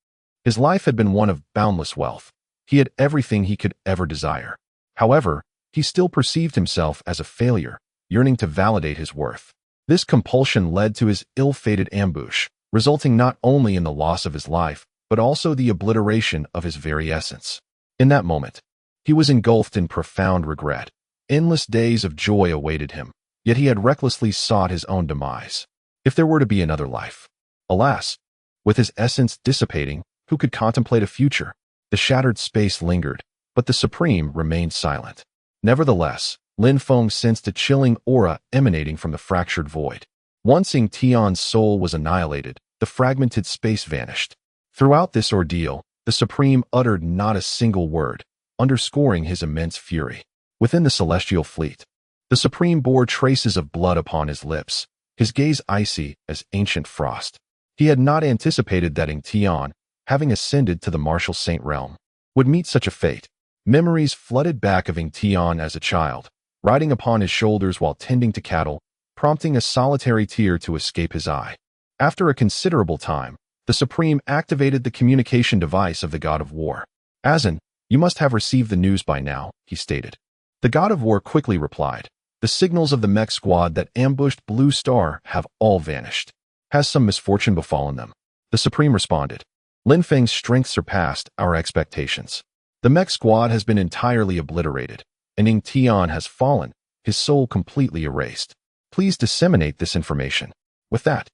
His life had been one of boundless wealth. He had everything he could ever desire. However, he still perceived himself as a failure, yearning to validate his worth. This compulsion led to his ill-fated ambush, resulting not only in the loss of his life, but also the obliteration of his very essence. In that moment, he was engulfed in profound regret. Endless days of joy awaited him, yet he had recklessly sought his own demise. If there were to be another life. Alas, with his essence dissipating, who could contemplate a future? The shattered space lingered, but the Supreme remained silent. Nevertheless, Lin Feng sensed a chilling aura emanating from the fractured void. Once Ying Tian's soul was annihilated, the fragmented space vanished. Throughout this ordeal, the Supreme uttered not a single word, underscoring his immense fury. Within the celestial fleet, the Supreme bore traces of blood upon his lips, his gaze icy as ancient frost. He had not anticipated that Ying Tian, having ascended to the martial saint realm, would meet such a fate. Memories flooded back of Ying Tian as a child, riding upon his shoulders while tending to cattle, prompting a solitary tear to escape his eye. After a considerable time, the Supreme activated the communication device of the God of War. "Azan, you must have received the news by now," he stated. The God of War quickly replied, "The signals of the mech squad that ambushed Blue Star have all vanished. Has some misfortune befallen them?" The Supreme responded, "Lin Feng's strength surpassed our expectations. The mech squad has been entirely obliterated, and Ying Tian has fallen, his soul completely erased. Please disseminate this information." With that,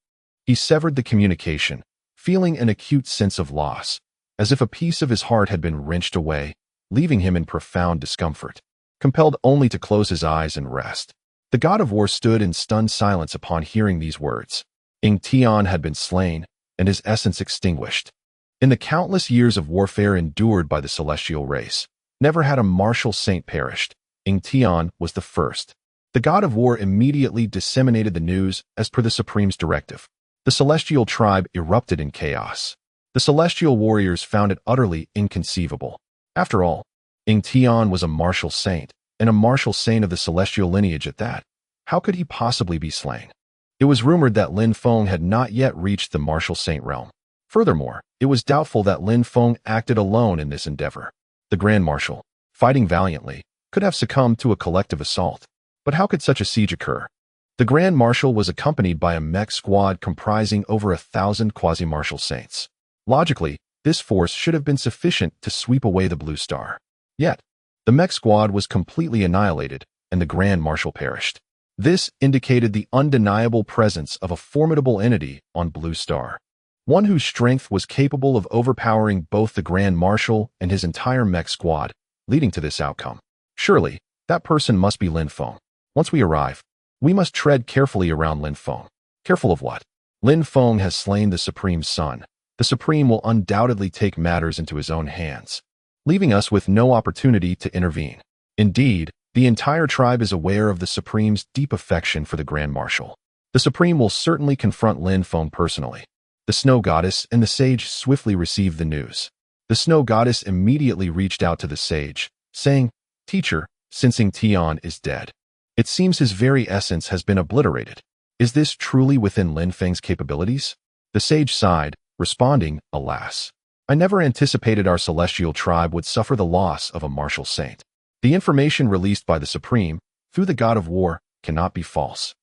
he severed the communication, feeling an acute sense of loss, as if a piece of his heart had been wrenched away, leaving him in profound discomfort. Compelled only to close his eyes and rest, the God of War stood in stunned silence upon hearing these words. Ying Tian had been slain, and his essence extinguished. In the countless years of warfare endured by the celestial race, never had a martial saint perished. Ying Tian was the first. The God of War immediately disseminated the news as per the Supreme's directive. The celestial tribe erupted in chaos. The celestial warriors found it utterly inconceivable. After all, Ying Tian was a martial saint, and a martial saint of the celestial lineage at that. How could he possibly be slain? It was rumored that Lin Feng had not yet reached the martial saint realm. Furthermore, it was doubtful that Lin Feng acted alone in this endeavor. The Grand Marshal, fighting valiantly, could have succumbed to a collective assault. But how could such a siege occur? The Grand Marshal was accompanied by a mech squad comprising over 1,000 quasi-martial saints. Logically, this force should have been sufficient to sweep away the Blue Star. Yet, the mech squad was completely annihilated, and the Grand Marshal perished. This indicated the undeniable presence of a formidable entity on Blue Star, one whose strength was capable of overpowering both the Grand Marshal and his entire mech squad, leading to this outcome. Surely, that person must be Lin Feng. Once we arrive, we must tread carefully around Lin Feng. Careful of what? Lin Feng has slain the Supreme's son. The Supreme will undoubtedly take matters into his own hands, leaving us with no opportunity to intervene. Indeed, the entire tribe is aware of the Supreme's deep affection for the Grand Marshal. The Supreme will certainly confront Lin Feng personally. The Snow Goddess and the Sage swiftly received the news. The Snow Goddess immediately reached out to the Sage, saying, "Teacher, sensing Tian is dead. It seems his very essence has been obliterated. Is this truly within Lin Feng's capabilities?" The Sage sighed, responding, "Alas, I never anticipated our celestial tribe would suffer the loss of a martial saint. The information released by the Supreme, through the God of War, cannot be false."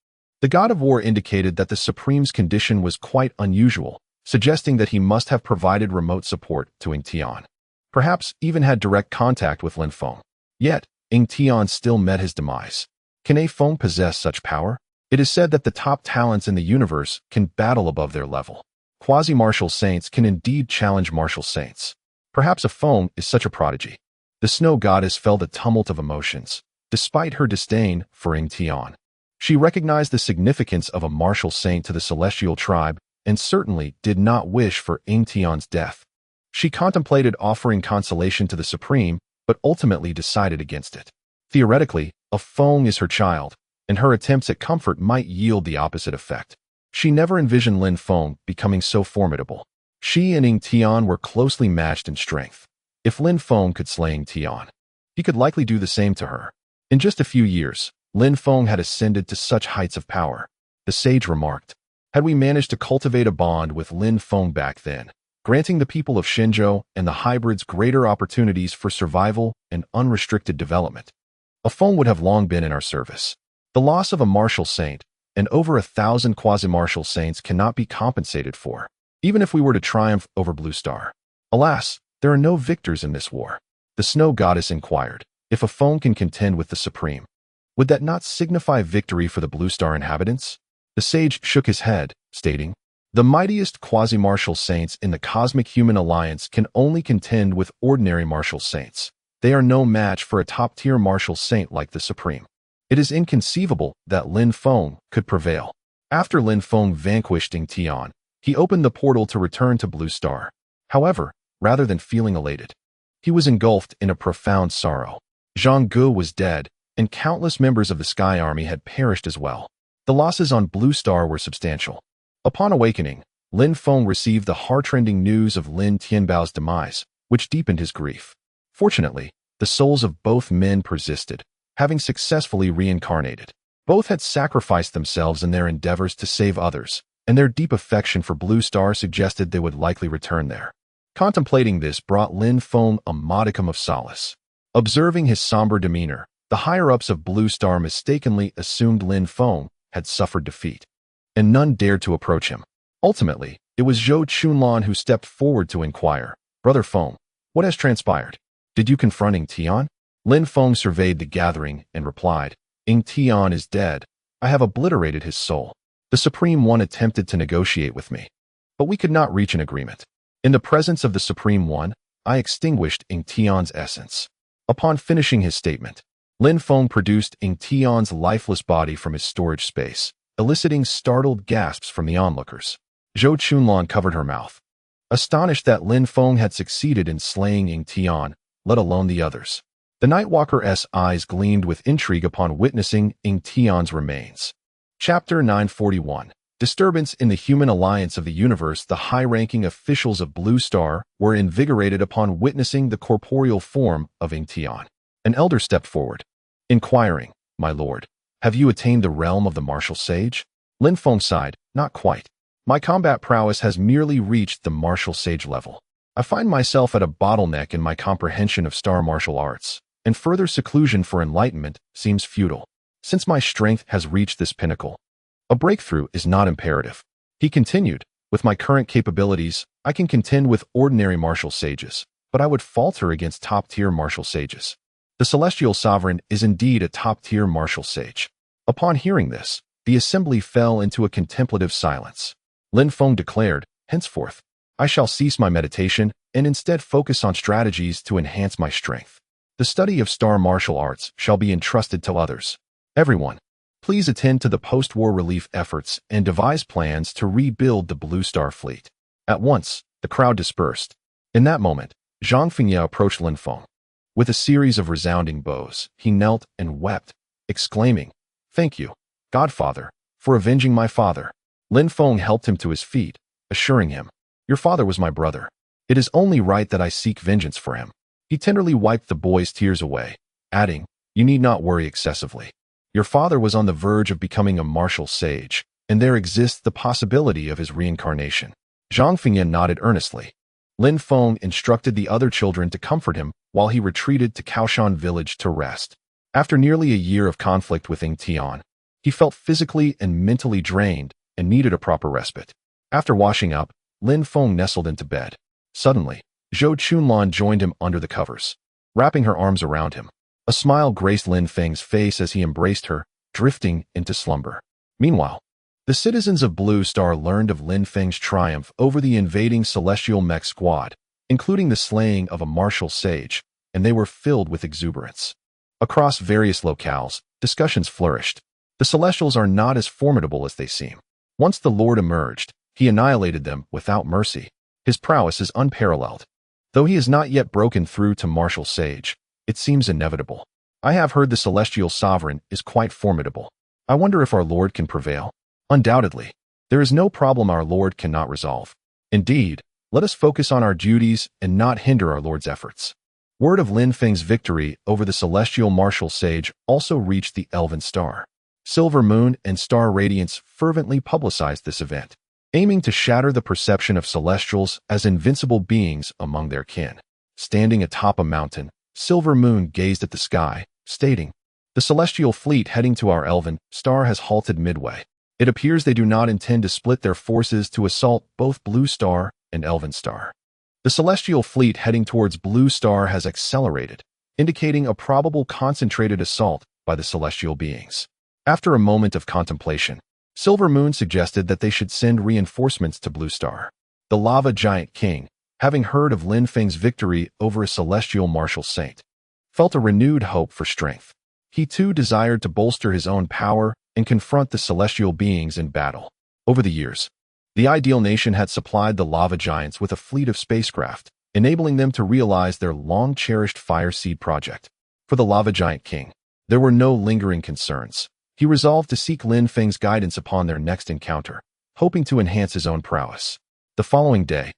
The God of War indicated that the Supreme's condition was quite unusual, suggesting that he must have provided remote support to Ying Tian, perhaps even had direct contact with Lin Feng. Yet, Ying Tian still met his demise. Can A Feng possess such power? It is said that the top talents in the universe can battle above their level. Quasi-martial saints can indeed challenge martial saints. Perhaps A Feng is such a prodigy. The Snow Goddess felt a tumult of emotions, despite her disdain for Ying Tian. She recognized the significance of a martial saint to the celestial tribe and certainly did not wish for Ying Tian's death. She contemplated offering consolation to the Supreme, but ultimately decided against it. Theoretically, A Feng is her child, and her attempts at comfort might yield the opposite effect. She never envisioned Lin Feng becoming so formidable. She and Ying Tian were closely matched in strength. If Lin Feng could slay Ying Tian, he could likely do the same to her. In just a few years, Lin Feng had ascended to such heights of power. The Sage remarked, "Had we managed to cultivate a bond with Lin Feng back then, granting the people of Shenzhou and the hybrids greater opportunities for survival and unrestricted development, A Feng would have long been in our service. The loss of a martial saint and over 1,000 quasi-martial saints cannot be compensated for, even if we were to triumph over Blue Star. Alas, there are no victors in this war." The Snow Goddess inquired, "If A Feng can contend with the Supreme, would that not signify victory for the Blue Star inhabitants?" The Sage shook his head, stating, "The mightiest quasi-martial saints in the Cosmic Human Alliance can only contend with ordinary martial saints. They are no match for a top-tier martial saint like the Supreme. It is inconceivable that Lin Feng could prevail." After Lin Feng vanquished Ying Tian, he opened the portal to return to Blue Star. However, rather than feeling elated, he was engulfed in a profound sorrow. Zhang Gu was dead, and countless members of the Sky Army had perished as well. The losses on Blue Star were substantial. Upon awakening, Lin Feng received the heart-rending news of Lin Tianbao's demise, which deepened his grief. Fortunately, the souls of both men persisted, having successfully reincarnated. Both had sacrificed themselves in their endeavors to save others, and their deep affection for Blue Star suggested they would likely return there. Contemplating this brought Lin Feng a modicum of solace. Observing his somber demeanor, the higher-ups of Blue Star mistakenly assumed Lin Feng had suffered defeat, and none dared to approach him. Ultimately, it was Zhou Chunlan who stepped forward to inquire, "Brother Feng, what has transpired? Did you confront Ying Tian?" Lin Feng surveyed the gathering and replied, "Ying Tian is dead. I have obliterated his soul. The Supreme One attempted to negotiate with me, but we could not reach an agreement. In the presence of the Supreme One, I extinguished Ying Tian's essence." Upon finishing his statement, Lin Feng produced Ying Tian's lifeless body from his storage space, eliciting startled gasps from the onlookers. Zhou Chunlan covered her mouth, astonished that Lin Feng had succeeded in slaying Ying Tian, let alone the others. The Nightwalker's eyes gleamed with intrigue upon witnessing Ying Tian's remains. Chapter 941. Disturbance in the Human Alliance of the Universe. The high-ranking officials of Blue Star were invigorated upon witnessing the corporeal form of Ying Tian. An elder stepped forward, inquiring, "My lord, have you attained the realm of the martial sage?" Lin Feng sighed, "Not quite. My combat prowess has merely reached the martial sage level. I find myself at a bottleneck in my comprehension of star martial arts, and further seclusion for enlightenment seems futile. Since my strength has reached this pinnacle, a breakthrough is not imperative." He continued, "With my current capabilities, I can contend with ordinary martial sages, but I would falter against top-tier martial sages. The Celestial Sovereign is indeed a top-tier martial sage. Upon hearing this, the assembly fell into a contemplative silence. Lin Feng declared, "Henceforth, I shall cease my meditation and instead focus on strategies to enhance my strength. The study of star martial arts shall be entrusted to others. Everyone, please attend to the post-war relief efforts and devise plans to rebuild the Blue Star fleet." At once, the crowd dispersed. In that moment, Zhang Fengye approached Lin Feng. With a series of resounding bows, he knelt and wept, exclaiming, "Thank you, Godfather, for avenging my father." Lin Feng helped him to his feet, assuring him, "Your father was my brother. It is only right that I seek vengeance for him." He tenderly wiped the boy's tears away, adding, "You need not worry excessively. Your father was on the verge of becoming a martial sage, and there exists the possibility of his reincarnation." Zhang Fengye nodded earnestly. Lin Feng instructed the other children to comfort him while he retreated to Kaoshan village to rest. After nearly a year of conflict with Ying Tian, he felt physically and mentally drained and needed a proper respite. After washing up, Lin Feng nestled into bed. Suddenly, Zhou Chunlan joined him under the covers, wrapping her arms around him. A smile graced Lin Feng's face as he embraced her, drifting into slumber. Meanwhile, the citizens of Blue Star learned of Lin Feng's triumph over the invading celestial mech squad, including the slaying of a martial sage, and they were filled with exuberance. Across various locales, discussions flourished. The Celestials are not as formidable as they seem. Once the Lord emerged, he annihilated them without mercy. His prowess is unparalleled. Though he has not yet broken through to martial sage, it seems inevitable. I have heard the Celestial Sovereign is quite formidable. I wonder if our Lord can prevail. Undoubtedly, there is no problem our Lord cannot resolve. Indeed, let us focus on our duties and not hinder our Lord's efforts. Word of Lin Feng's victory over the celestial martial sage also reached the Elven Star. Silver Moon and Star Radiance fervently publicized this event, aiming to shatter the perception of Celestials as invincible beings among their kin. Standing atop a mountain, Silver Moon gazed at the sky, stating, "The celestial fleet heading to our Elven Star has halted midway. It appears they do not intend to split their forces to assault both Blue Star and Elven Star. The celestial fleet heading towards Blue Star has accelerated, indicating a probable concentrated assault by the celestial beings." After a moment of contemplation, Silver Moon suggested that they should send reinforcements to Blue Star. The Lava Giant King, having heard of Lin Feng's victory over a celestial martial saint, felt a renewed hope for strength. He too desired to bolster his own power and confront the celestial beings in battle. Over the years, the Ideal Nation had supplied the Lava Giants with a fleet of spacecraft, enabling them to realize their long-cherished Fire Seed project. For the Lava Giant King, there were no lingering concerns. He resolved to seek Lin Feng's guidance upon their next encounter, hoping to enhance his own prowess. The following day,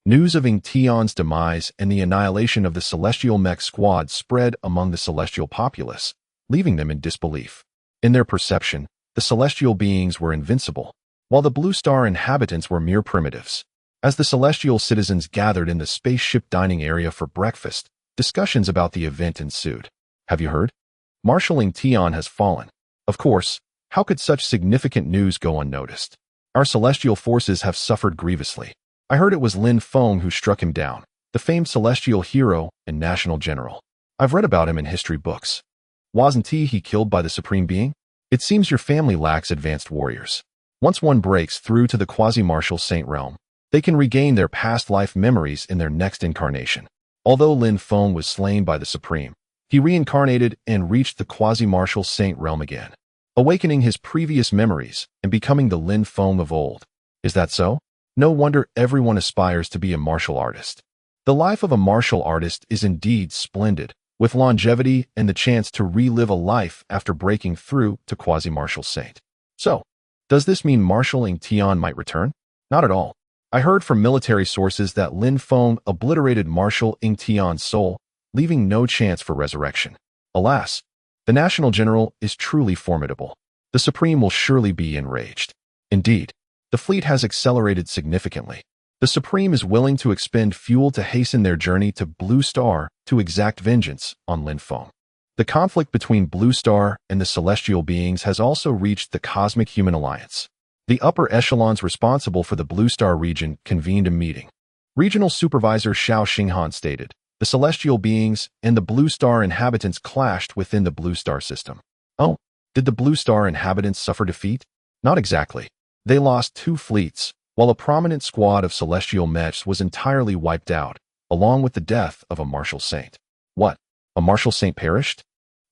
news of Ying Tian's demise and the annihilation of the celestial mech squad spread among the celestial populace, leaving them in disbelief. In their perception, the celestial beings were invincible, while the Blue Star inhabitants were mere primitives. As the celestial citizens gathered in the spaceship dining area for breakfast, discussions about the event ensued. "Have you heard? Marshal Ying Tian has fallen." Of course, how could such significant news go unnoticed? "Our celestial forces have suffered grievously. I heard it was Lin Feng who struck him down, the famed celestial hero and national general. I've read about him in history books. Wasn't he killed by the Supreme Being? It seems your family lacks advanced warriors. Once one breaks through to the quasi-martial saint realm, they can regain their past life memories in their next incarnation. Although Lin Feng was slain by the Supreme, he reincarnated and reached the quasi-martial saint realm again, awakening his previous memories and becoming the Lin Feng of old. Is that so? No wonder everyone aspires to be a martial artist. The life of a martial artist is indeed splendid, with longevity and the chance to relive a life after breaking through to quasi-martial saint. So, does this mean Marshal Ying Tian might return? Not at all. I heard from military sources that Lin Feng obliterated Marshal Ying Tian's soul, leaving no chance for resurrection. Alas, the national general is truly formidable. The Supreme will surely be enraged. Indeed, the fleet has accelerated significantly. The Supreme is willing to expend fuel to hasten their journey to Blue Star to exact vengeance on Lin Feng. The conflict between Blue Star and the celestial beings has also reached the Cosmic Human Alliance. The upper echelons responsible for the Blue Star region convened a meeting. Regional Supervisor Xiao Xinghan stated, "The celestial beings and the Blue Star inhabitants clashed within the Blue Star system." "Oh, Did the Blue Star inhabitants suffer defeat? Not exactly. They lost 2 fleets, while a prominent squad of celestial mechs was entirely wiped out, along with the death of a martial saint. What? A martial saint perished?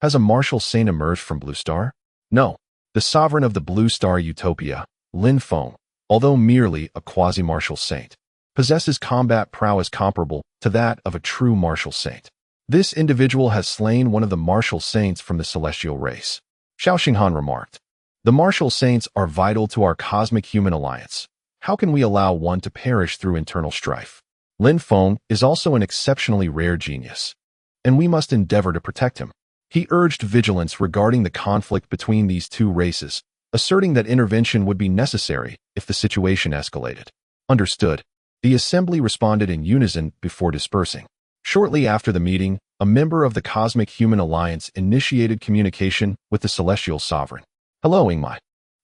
Has a martial saint emerged from Blue Star? No. The sovereign of the Blue Star Utopia, Lin Feng, although merely a quasi-martial saint, possesses combat prowess comparable to that of a true martial saint. This individual has slain one of the martial saints from the celestial race. Xiao Xinghan remarked. The martial saints are vital to our cosmic human alliance. How can we allow one to perish through internal strife? Lin Feng is also an exceptionally rare genius, and we must endeavor to protect him. He urged vigilance regarding the conflict between these 2 races, asserting that intervention would be necessary if the situation escalated. Understood. The assembly responded in unison before dispersing. Shortly after the meeting, a member of the Cosmic Human Alliance initiated communication with the Celestial Sovereign. Hello, Ingmai.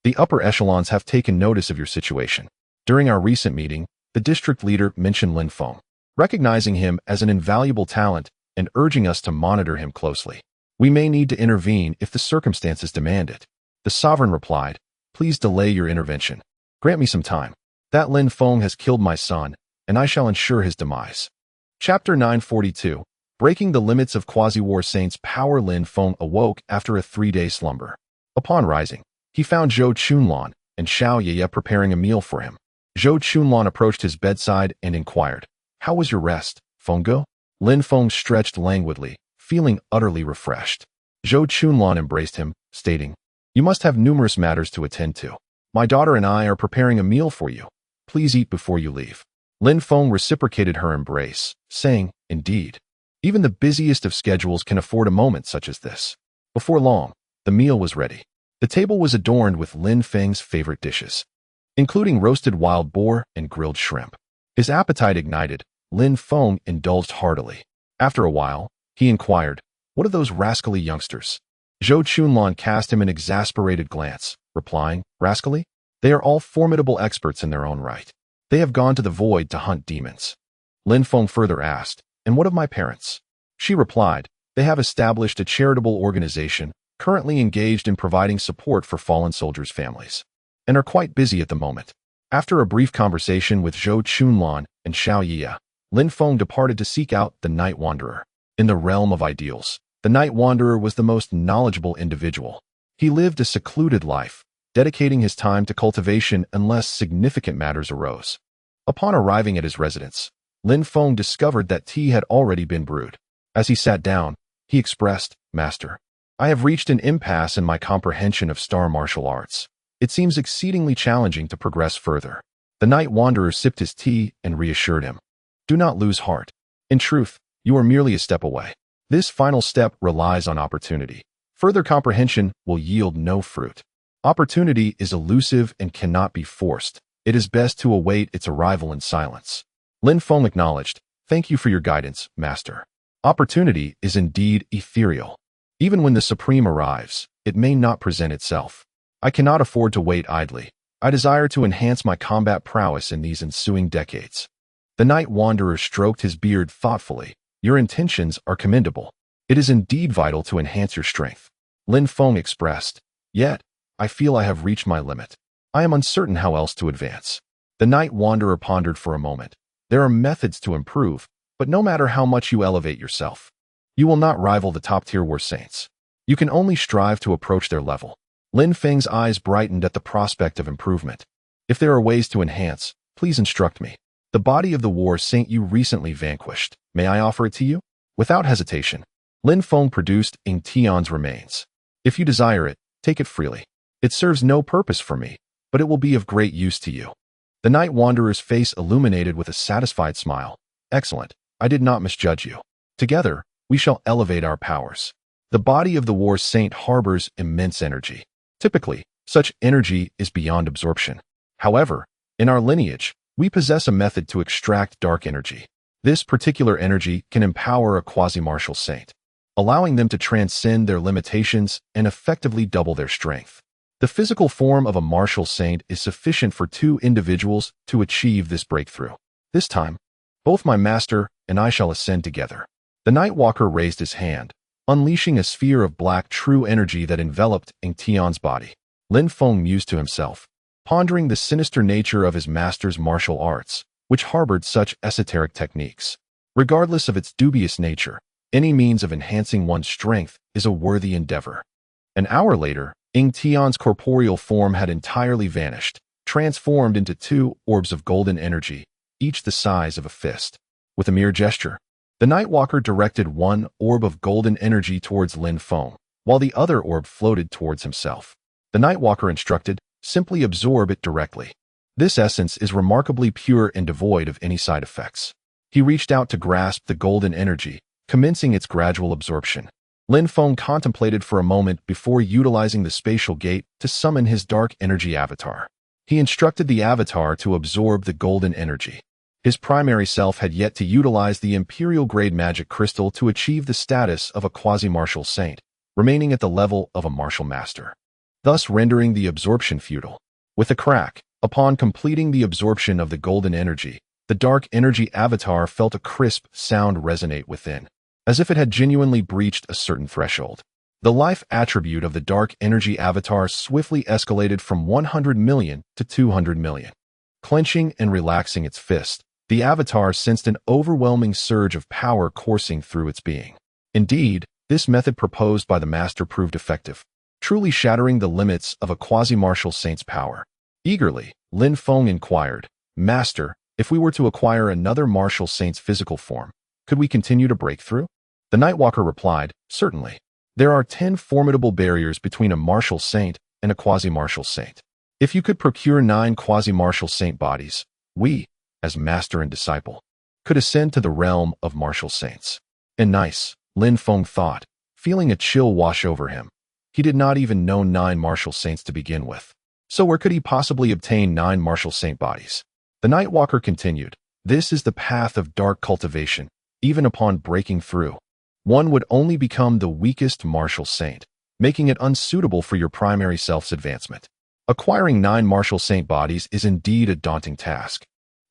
The upper echelons have taken notice of your situation. During our recent meeting, the district leader mentioned Lin Feng, recognizing him as an invaluable talent and urging us to monitor him closely. We may need to intervene if the circumstances demand it. The sovereign replied, please delay your intervention. Grant me some time. That Lin Feng has killed my son, and I shall ensure his demise. Chapter 942. Breaking the limits of Quasi-War Saint's power. Lin Feng awoke after a 3-day slumber. Upon rising, he found Zhou Chunlan and Xiao Yeye preparing a meal for him. Zhou Chunlan approached his bedside and inquired, how was your rest, Fenggo? Lin Feng stretched languidly, feeling utterly refreshed. Zhou Chunlan embraced him, stating, you must have numerous matters to attend to. My daughter and I are preparing a meal for you. Please eat before you leave. Lin Feng reciprocated her embrace, saying, indeed. Even the busiest of schedules can afford a moment such as this. Before long, the meal was ready. The table was adorned with Lin Feng's favorite dishes, including roasted wild boar and grilled shrimp. His appetite ignited, Lin Feng indulged heartily. After a while, he inquired, what are those rascally youngsters? Zhou Chunlan cast him an exasperated glance, replying, rascally? They are all formidable experts in their own right. They have gone to the void to hunt demons. Lin Feng further asked, and what of my parents? She replied, they have established a charitable organization, currently engaged in providing support for fallen soldiers' families, and are quite busy at the moment. After a brief conversation with Zhou Chunlan and Xiao Yeye, Lin Feng departed to seek out the Night Wanderer. In the realm of ideals, the Night Wanderer was the most knowledgeable individual. He lived a secluded life, dedicating his time to cultivation unless significant matters arose. Upon arriving at his residence, Lin Feng discovered that tea had already been brewed. As he sat down, he expressed, Master, I have reached an impasse in my comprehension of star martial arts. It seems exceedingly challenging to progress further. The Night Wanderer sipped his tea and reassured him. Do not lose heart. In truth, you are merely a step away. This final step relies on opportunity. Further comprehension will yield no fruit. Opportunity is elusive and cannot be forced. It is best to await its arrival in silence. Lin Feng acknowledged, thank you for your guidance, Master. Opportunity is indeed ethereal. Even when the Supreme arrives, it may not present itself. I cannot afford to wait idly. I desire to enhance my combat prowess in these ensuing decades. The Night Wanderer stroked his beard thoughtfully. Your intentions are commendable. It is indeed vital to enhance your strength. Lin Feng expressed, yet, I feel I have reached my limit. I am uncertain how else to advance. The Night Wanderer pondered for a moment. There are methods to improve, but no matter how much you elevate yourself, you will not rival the top-tier war saints. You can only strive to approach their level. Lin Feng's eyes brightened at the prospect of improvement. If there are ways to enhance, please instruct me. The body of the war saint you recently vanquished, may I offer it to you? Without hesitation, Lin Feng produced Ing Tian's remains. If you desire it, take it freely. It serves no purpose for me, but it will be of great use to you. The Night Wanderer's face illuminated with a satisfied smile. Excellent. I did not misjudge you. Together, we shall elevate our powers. The body of the war saint harbors immense energy. Typically, such energy is beyond absorption. However, in our lineage, we possess a method to extract dark energy. This particular energy can empower a quasi-martial saint, allowing them to transcend their limitations and effectively double their strength. The physical form of a martial saint is sufficient for 2 individuals to achieve this breakthrough. This time, both my master and I shall ascend together. The Night Walker raised his hand, unleashing a sphere of black true energy that enveloped Ng Tian's body. Lin Feng mused to himself, pondering the sinister nature of his master's martial arts, which harbored such esoteric techniques. Regardless of its dubious nature, any means of enhancing one's strength is a worthy endeavor. An hour later, Ng Tian's corporeal form had entirely vanished, transformed into two orbs of golden energy, each the size of a fist. With a mere gesture, the Nightwalker directed one orb of golden energy towards Lin Feng, while the other orb floated towards himself. The Nightwalker instructed, simply absorb it directly. This essence is remarkably pure and devoid of any side effects. He reached out to grasp the golden energy, commencing its gradual absorption. Lin Feng contemplated for a moment before utilizing the spatial gate to summon his dark energy avatar. He instructed the avatar to absorb the golden energy. His primary self had yet to utilize the Imperial-grade magic crystal to achieve the status of a quasi-martial saint, remaining at the level of a martial master, thus rendering the absorption futile. With a crack, upon completing the absorption of the golden energy, the dark energy avatar felt a crisp sound resonate within, as if it had genuinely breached a certain threshold. The life attribute of the dark energy avatar swiftly escalated from 100 million to 200 million. Clenching and relaxing its fist, the avatar sensed an overwhelming surge of power coursing through its being. Indeed, this method proposed by the master proved effective, truly shattering the limits of a quasi-martial saint's power. Eagerly, Lin Feng inquired, "Master, if we were to acquire another martial saint's physical form, could we continue to break through?" The Nightwalker replied, "Certainly. There are 10 formidable barriers between a martial saint and a quasi-martial saint. If you could procure 9 quasi-martial saint bodies, we, as master and disciple, could ascend to the realm of martial saints." And nice, Lin Feng thought, feeling a chill wash over him. He did not even know 9 martial saints to begin with. So where could he possibly obtain 9 martial saint bodies? The Nightwalker continued, "This is the path of dark cultivation. Even upon breaking through, one would only become the weakest martial saint, making it unsuitable for your primary self's advancement. Acquiring 9 martial saint bodies is indeed a daunting task,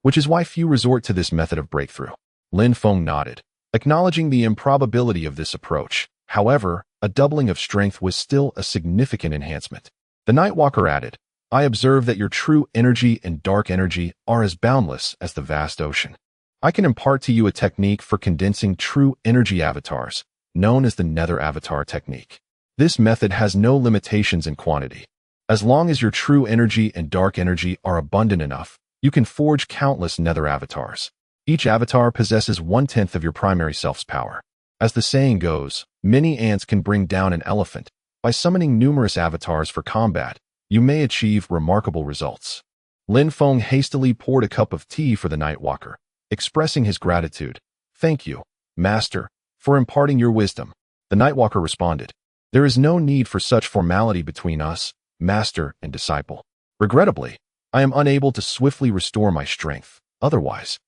which is why few resort to this method of breakthrough." Lin Feng nodded, acknowledging the improbability of this approach. However, a doubling of strength was still a significant enhancement. The Nightwalker added, "I observe that your true energy and dark energy are as boundless as the vast ocean. I can impart to you a technique for condensing true energy avatars, known as the Nether Avatar technique. This method has no limitations in quantity. As long as your true energy and dark energy are abundant enough, you can forge countless Nether avatars. Each avatar possesses 1/10 of your primary self's power. As the saying goes, many ants can bring down an elephant. By summoning numerous avatars for combat, you may achieve remarkable results." Lin Feng hastily poured a cup of tea for the Nightwalker, expressing his gratitude. "Thank you, Master, for imparting your wisdom." The Nightwalker responded, "There is no need for such formality between us, Master and disciple. Regrettably, I am unable to swiftly restore my strength. Otherwise,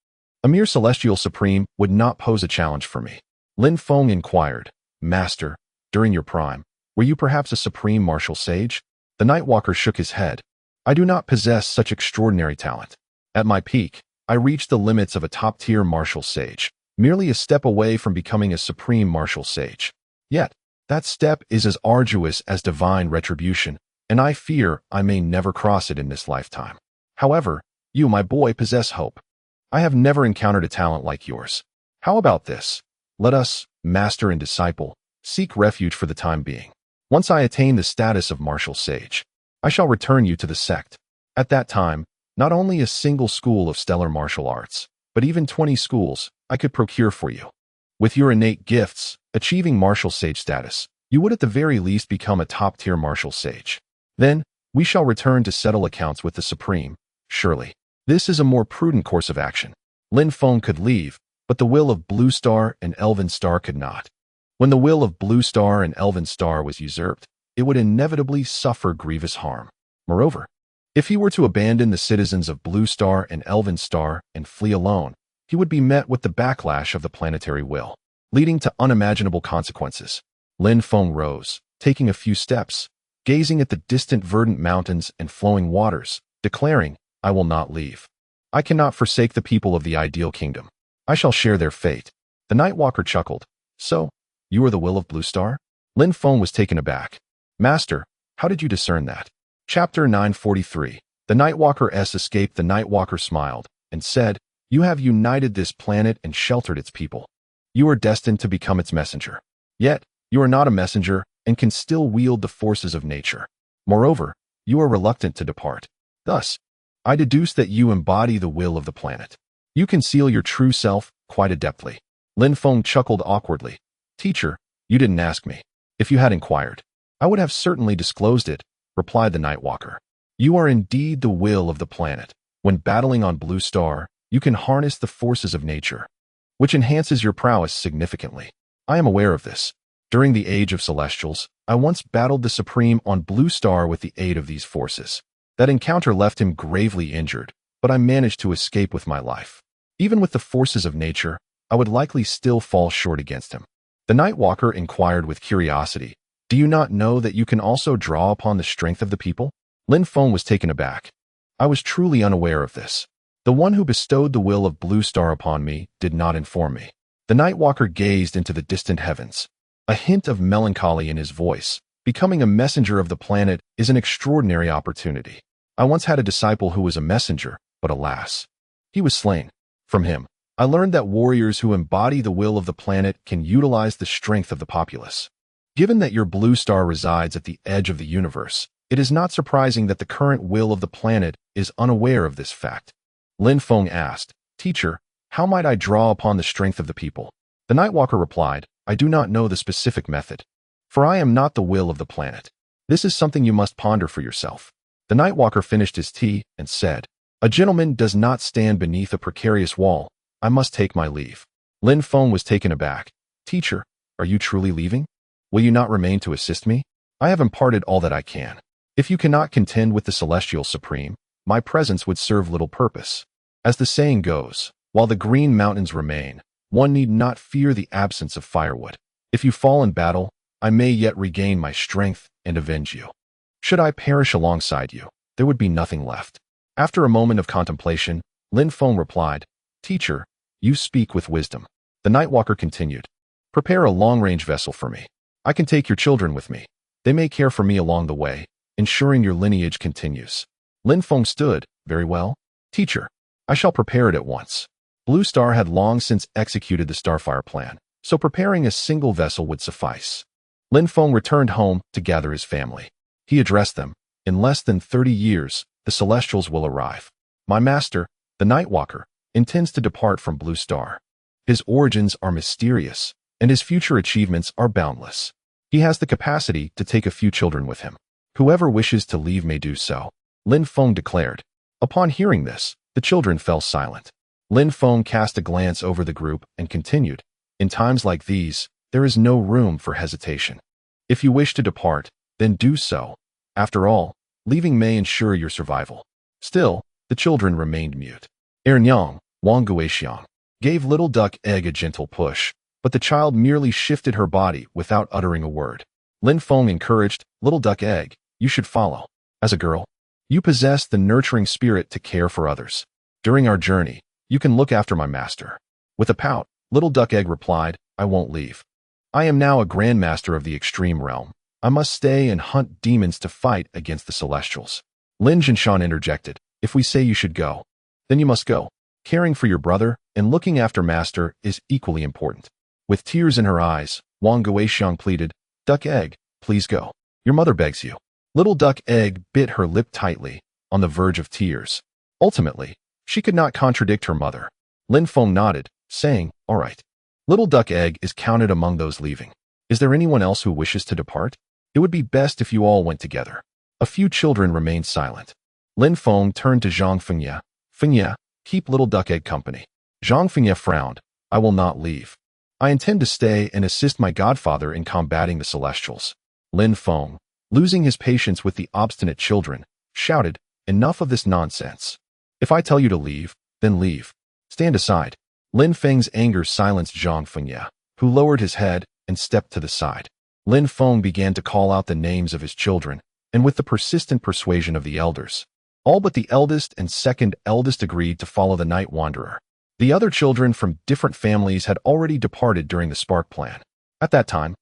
a mere celestial supreme would not pose a challenge for me." Lin Feng inquired, "Master, during your prime, were you perhaps a supreme martial sage?" The Nightwalker shook his head. "I do not possess such extraordinary talent. At my peak, I reached the limits of a top-tier martial sage, merely a step away from becoming a supreme martial sage. Yet, that step is as arduous as divine retribution, and I fear I may never cross it in this lifetime. However, you, my boy, possess hope. I have never encountered a talent like yours. How about this? Let us, master and disciple, seek refuge for the time being. Once I attain the status of martial sage, I shall return you to the sect. At that time, not only a single school of stellar martial arts, but even 20 schools I could procure for you. With your innate gifts, achieving martial sage status, you would at the very least become a top-tier martial sage. Then, we shall return to settle accounts with the Supreme, surely. This is a more prudent course of action." Lin Feng could leave, but the will of Blue Star and Elven Star could not. When the will of Blue Star and Elven Star was usurped, it would inevitably suffer grievous harm. Moreover, if he were to abandon the citizens of Blue Star and Elven Star and flee alone, he would be met with the backlash of the planetary will, leading to unimaginable consequences. Lin Feng rose, taking a few steps, gazing at the distant verdant mountains and flowing waters, declaring, "I will not leave. I cannot forsake the people of the ideal kingdom. I shall share their fate." The Nightwalker chuckled. "So, You are the will of Blue Star? Lin Feng was taken aback. Master, how did you discern that? Chapter 943. The Nightwalker's escape. The Nightwalker smiled and said, You have united this planet and sheltered its people. You are destined to become its messenger. Yet, you are not a messenger and can still wield the forces of nature. Moreover, you are reluctant to depart. Thus, I deduce that you embody the will of the planet. You conceal your true self quite adeptly. Lin Feng chuckled awkwardly. Teacher, you didn't ask me. If you had inquired, I would have certainly disclosed it, replied the Nightwalker. You are indeed the will of the planet. When battling on Blue Star, you can harness the forces of nature, which enhances your prowess significantly. I am aware of this. During the Age of Celestials, I once battled the Supreme on Blue Star with the aid of these forces. That encounter left him gravely injured, but I managed to escape with my life. Even with the forces of nature, I would likely still fall short against him. The Nightwalker inquired with curiosity, Do you not know that you can also draw upon the strength of the people? Lin Feng was taken aback. I was truly unaware of this. The one who bestowed the will of Blue Star upon me did not inform me. The Nightwalker gazed into the distant heavens. A hint of melancholy in his voice. Becoming a messenger of the planet is an extraordinary opportunity. I once had a disciple who was a messenger, but alas, he was slain. From him, I learned that warriors who embody the will of the planet can utilize the strength of the populace. Given that your Blue Star resides at the edge of the universe, it is not surprising that the current will of the planet is unaware of this fact. Lin Feng asked, Teacher, how might I draw upon the strength of the people? The Nightwalker replied, I do not know the specific method, for I am not the will of the planet. This is something you must ponder for yourself. The Nightwalker finished his tea and said, A gentleman does not stand beneath a precarious wall. I must take my leave. Lin Feng was taken aback. Teacher, are you truly leaving? Will you not remain to assist me? I have imparted all that I can. If you cannot contend with the Celestial Supreme, my presence would serve little purpose. As the saying goes, while the green mountains remain, one need not fear the absence of firewood. If you fall in battle, I may yet regain my strength and avenge you. Should I perish alongside you, there would be nothing left. After a moment of contemplation, Lin Feng replied, Teacher, you speak with wisdom. The Nightwalker continued, Prepare a long-range vessel for me. I can take your children with me. They may care for me along the way, ensuring your lineage continues. Lin Feng stood, Very well. Teacher, I shall prepare it at once. Blue Star had long since executed the Starfire plan, so preparing a single vessel would suffice. Lin Feng returned home to gather his family. He addressed them, In less than 30 years, the Celestials will arrive. My master, the Nightwalker, intends to depart from Blue Star. His origins are mysterious, and his future achievements are boundless. He has the capacity to take a few children with him. Whoever wishes to leave may do so, Lin Feng declared. Upon hearing this, the children fell silent. Lin Feng cast a glance over the group and continued, In times like these, there is no room for hesitation. If you wish to depart, then do so. After all, leaving may ensure your survival. Still, the children remained mute. Ernyang, Wang Guixiang, gave Little Duck Egg a gentle push, but the child merely shifted her body without uttering a word. Lin Feng encouraged, Little Duck Egg, you should follow. As a girl, you possess the nurturing spirit to care for others. During our journey, you can look after my master. With a pout, Little Duck Egg replied, I won't leave. I am now a grandmaster of the extreme realm. I must stay and hunt demons to fight against the Celestials. Lin Jinshan interjected, If we say you should go, then you must go. Caring for your brother and looking after master is equally important. With tears in her eyes, Wang Guixiang pleaded, Duck Egg, please go. Your mother begs you. Little Duck Egg bit her lip tightly, on the verge of tears. Ultimately, she could not contradict her mother. Lin Feng nodded, saying, All right. Little Duck Egg is counted among those leaving. Is there anyone else who wishes to depart? It would be best if you all went together. A few children remained silent. Lin Feng turned to Zhang Fengye. Fengye, keep Little Duck Egg company. Zhang Fengye frowned. I will not leave. I intend to stay and assist my godfather in combating the Celestials. Lin Feng, losing his patience with the obstinate children, shouted, Enough of this nonsense. If I tell you to leave, then leave. Stand aside. Lin Feng's anger silenced Zhang Fengye, who lowered his head and stepped to the side. Lin Feng began to call out the names of his children, and with the persistent persuasion of the elders, all but the eldest and second eldest agreed to follow the Night Wanderer. The other children from different families had already departed during the Spark plan. At that time,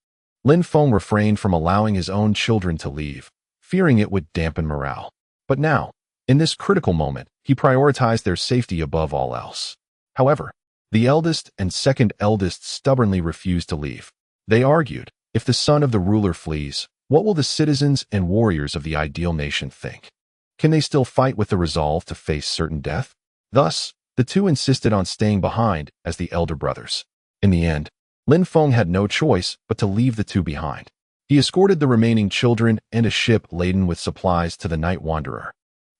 Lin Feng refrained from allowing his own children to leave, fearing it would dampen morale. But now, in this critical moment, he prioritized their safety above all else. However, the eldest and second eldest stubbornly refused to leave. They argued, if the son of the ruler flees, what will the citizens and warriors of the ideal nation think? Can they still fight with the resolve to face certain death? Thus, the two insisted on staying behind as the elder brothers. In the end, Lin Feng had no choice but to leave the two behind. He escorted the remaining children and a ship laden with supplies to the Night Wanderer.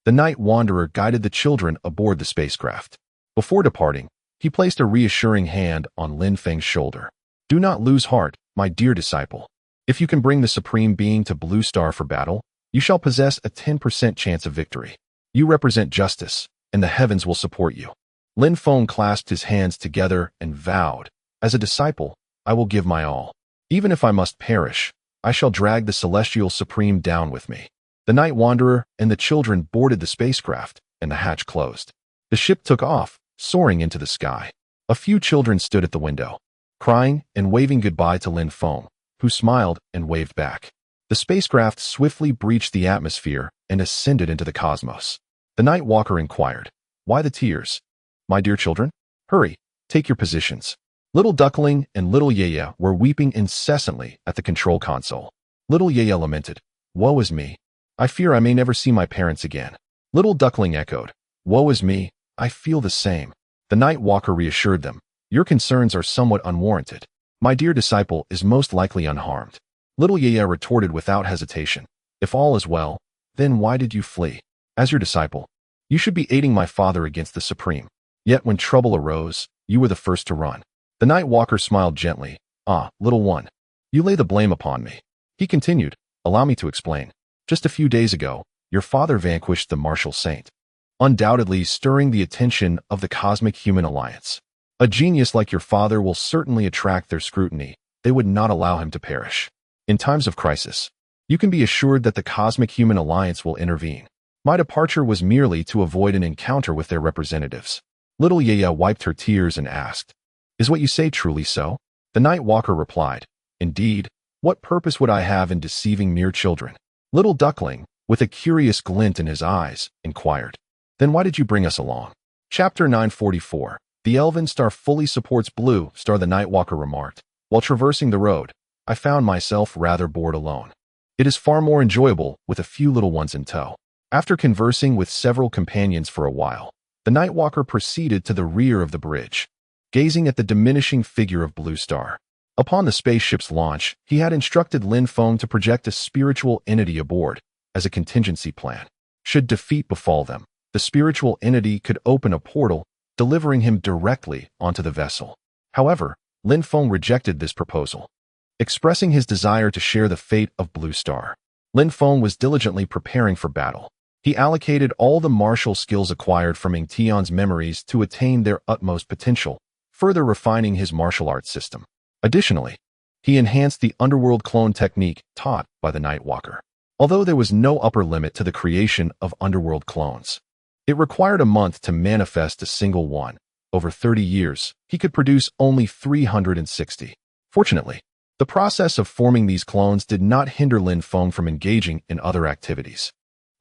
The Night Wanderer guided the children aboard the spacecraft. Before departing, he placed a reassuring hand on Lin Feng's shoulder. Do not lose heart, my dear disciple. If you can bring the Supreme Being to Blue Star for battle, you shall possess a 10% chance of victory. You represent justice, and the heavens will support you. Lin Feng clasped his hands together and vowed, as a disciple, I will give my all. Even if I must perish, I shall drag the Celestial Supreme down with me. The Night Wanderer and the children boarded the spacecraft, and the hatch closed. The ship took off, soaring into the sky. A few children stood at the window, crying and waving goodbye to Lin Feng, who smiled and waved back. The spacecraft swiftly breached the atmosphere and ascended into the cosmos. The Night Walker inquired, why the tears? My dear children, hurry, take your positions. Little Duckling and Little Yaya were weeping incessantly at the control console. Little Yaya lamented, woe is me. I fear I may never see my parents again. Little Duckling echoed, woe is me, I feel the same. The Night Walker reassured them, your concerns are somewhat unwarranted. My dear disciple is most likely unharmed. Little Yaya retorted without hesitation, if all is well, then why did you flee? As your disciple, you should be aiding my father against the Supreme. Yet when trouble arose, you were the first to run. The Night Walker smiled gently, ah, little one, you lay the blame upon me. He continued, allow me to explain. Just a few days ago, your father vanquished the Martial Saint, undoubtedly stirring the attention of the Cosmic Human Alliance. A genius like your father will certainly attract their scrutiny. They would not allow him to perish. In times of crisis, you can be assured that the Cosmic Human Alliance will intervene. My departure was merely to avoid an encounter with their representatives. Little Yaya wiped her tears and asked, is what you say truly so? The Night Walker replied, indeed, what purpose would I have in deceiving mere children? Little Duckling, with a curious glint in his eyes, inquired, then why did you bring us along? Chapter 944. The Elven Star fully supports Blue Star, the Night Walker remarked. While traversing the road, I found myself rather bored alone. It is far more enjoyable with a few little ones in tow. After conversing with several companions for a while, the Night Walker proceeded to the rear of the bridge, gazing at the diminishing figure of Blue Star. Upon the spaceship's launch, he had instructed Lin Feng to project a spiritual entity aboard as a contingency plan. Should defeat befall them, the spiritual entity could open a portal, delivering him directly onto the vessel. However, Lin Feng rejected this proposal, expressing his desire to share the fate of Blue Star. Lin Feng was diligently preparing for battle. He allocated all the martial skills acquired from Ying Tian's memories to attain their utmost potential, further refining his martial arts system. Additionally, he enhanced the underworld clone technique taught by the Night Walker. Although there was no upper limit to the creation of underworld clones, it required a month to manifest a single one. Over 30 years, he could produce only 360. Fortunately, the process of forming these clones did not hinder Lin Feng from engaging in other activities.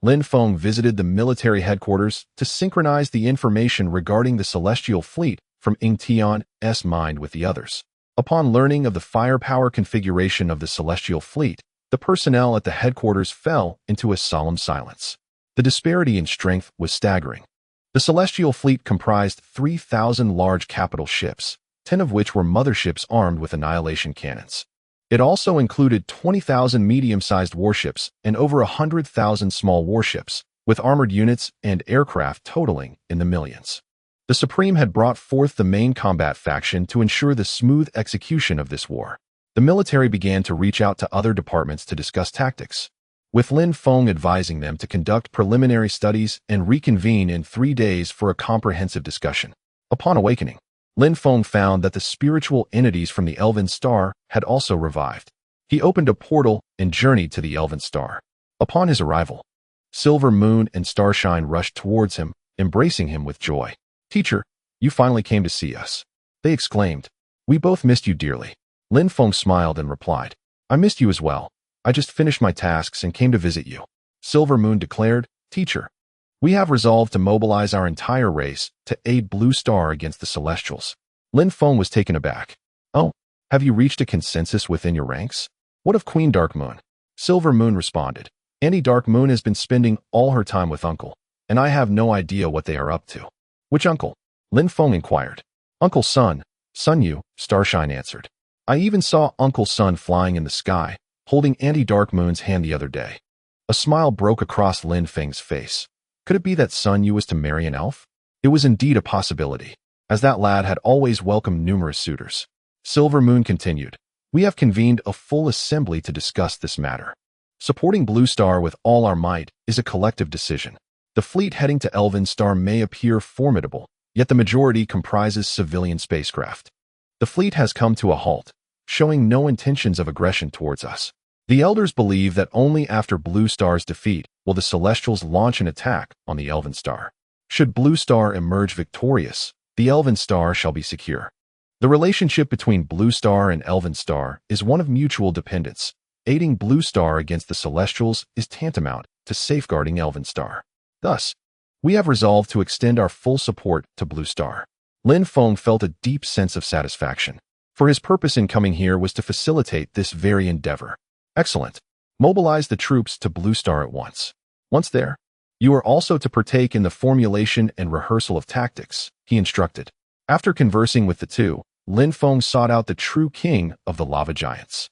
Lin Feng visited the military headquarters to synchronize the information regarding the Celestial Fleet from Ying Tian's mind with the others. Upon learning of the firepower configuration of the Celestial Fleet, the personnel at the headquarters fell into a solemn silence. The disparity in strength was staggering. The Celestial Fleet comprised 3,000 large capital ships, 10 of which were motherships armed with annihilation cannons. It also included 20,000 medium-sized warships and over 100,000 small warships, with armored units and aircraft totaling in the millions. The Supreme had brought forth the main combat faction to ensure the smooth execution of this war. The military began to reach out to other departments to discuss tactics, with Lin Feng advising them to conduct preliminary studies and reconvene in 3 days for a comprehensive discussion. Upon awakening, Lin Feng found that the spiritual entities from the Elven Star had also revived. He opened a portal and journeyed to the Elven Star. Upon his arrival, Silver Moon and Starshine rushed towards him, embracing him with joy. Teacher, you finally came to see us. They exclaimed. We both missed you dearly. Lin Feng smiled and replied, I missed you as well. I just finished my tasks and came to visit you. Silver Moon declared, Teacher, we have resolved to mobilize our entire race to aid Blue Star against the Celestials. Lin Feng was taken aback. Oh, have you reached a consensus within your ranks? What of Queen Dark Moon? Silver Moon responded, Auntie Dark Moon has been spending all her time with Uncle, and I have no idea what they are up to. Which uncle? Lin Feng inquired. Uncle Sun, Sun Yu, Starshine answered. I even saw Uncle Sun flying in the sky, holding Auntie Dark Moon's hand the other day. A smile broke across Lin Feng's face. Could it be that Sun Yu was to marry an elf? It was indeed a possibility, as that lad had always welcomed numerous suitors. Silver Moon continued, We have convened a full assembly to discuss this matter. Supporting Blue Star with all our might is a collective decision. The fleet heading to Elven Star may appear formidable, yet the majority comprises civilian spacecraft. The fleet has come to a halt, showing no intentions of aggression towards us. The Elders believe that only after Blue Star's defeat will the Celestials launch an attack on the Elven Star. Should Blue Star emerge victorious, the Elven Star shall be secure. The relationship between Blue Star and Elven Star is one of mutual dependence. Aiding Blue Star against the Celestials is tantamount to safeguarding Elven Star. Thus, we have resolved to extend our full support to Blue Star. Lin Feng felt a deep sense of satisfaction, for his purpose in coming here was to facilitate this very endeavor. Excellent. Mobilize the troops to Blue Star at once. Once there, you are also to partake in the formulation and rehearsal of tactics, he instructed. After conversing with the two, Lin Feng sought out the true king of the lava giants.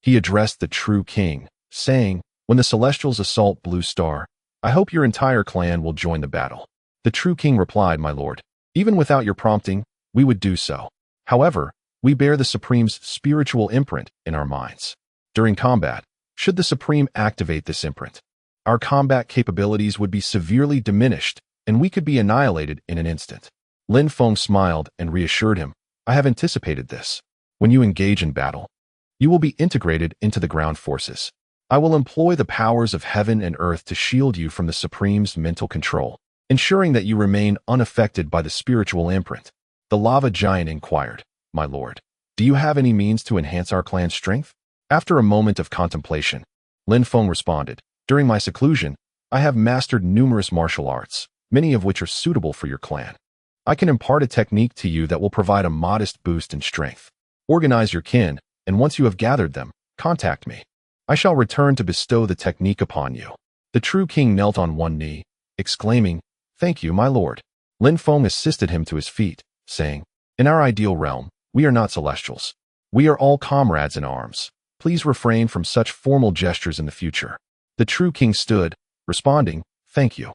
He addressed the true king, saying, When the Celestials assault Blue Star, I hope your entire clan will join the battle. The true king replied, My lord, even without your prompting, we would do so. However, we bear the Supreme's spiritual imprint in our minds. During combat, should the Supreme activate this imprint, our combat capabilities would be severely diminished, and we could be annihilated in an instant. Lin Feng smiled and reassured him, I have anticipated this. When you engage in battle, you will be integrated into the ground forces. I will employ the powers of heaven and earth to shield you from the Supreme's mental control, ensuring that you remain unaffected by the spiritual imprint. The lava giant inquired, My lord, do you have any means to enhance our clan's strength? After a moment of contemplation, Lin Feng responded, During my seclusion, I have mastered numerous martial arts, many of which are suitable for your clan. I can impart a technique to you that will provide a modest boost in strength. Organize your kin, and once you have gathered them, contact me. I shall return to bestow the technique upon you. The true king knelt on one knee, exclaiming, Thank you, my lord. Lin Feng assisted him to his feet, saying, In our ideal realm, we are not celestials. We are all comrades in arms. Please refrain from such formal gestures in the future. The true king stood, responding, Thank you.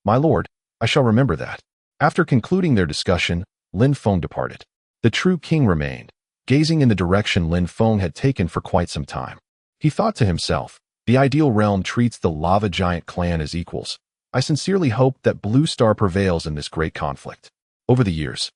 My lord, I shall remember that. After concluding their discussion, Lin Feng departed. The true king remained, gazing in the direction Lin Feng had taken for quite some time. He thought to himself, The ideal realm treats the lava giant clan as equals. I sincerely hope that Blue Star prevails in this great conflict. Over the years,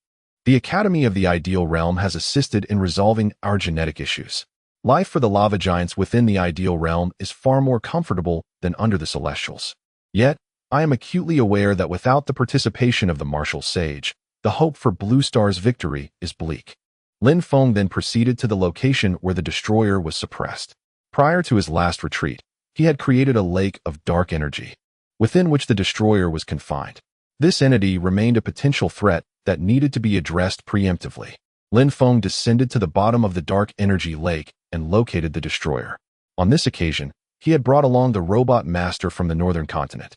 the Academy of the Ideal Realm has assisted in resolving our genetic issues. Life for the lava giants within the Ideal Realm is far more comfortable than under the Celestials. Yet, I am acutely aware that without the participation of the martial sage, the hope for Blue Star's victory is bleak. Lin Feng then proceeded to the location where the destroyer was suppressed. Prior to his last retreat, he had created a lake of dark energy, within which the destroyer was confined. This entity remained a potential threat that needed to be addressed preemptively. Lin Feng descended to the bottom of the dark energy lake and located the destroyer. On this occasion, he had brought along the robot master from the northern continent.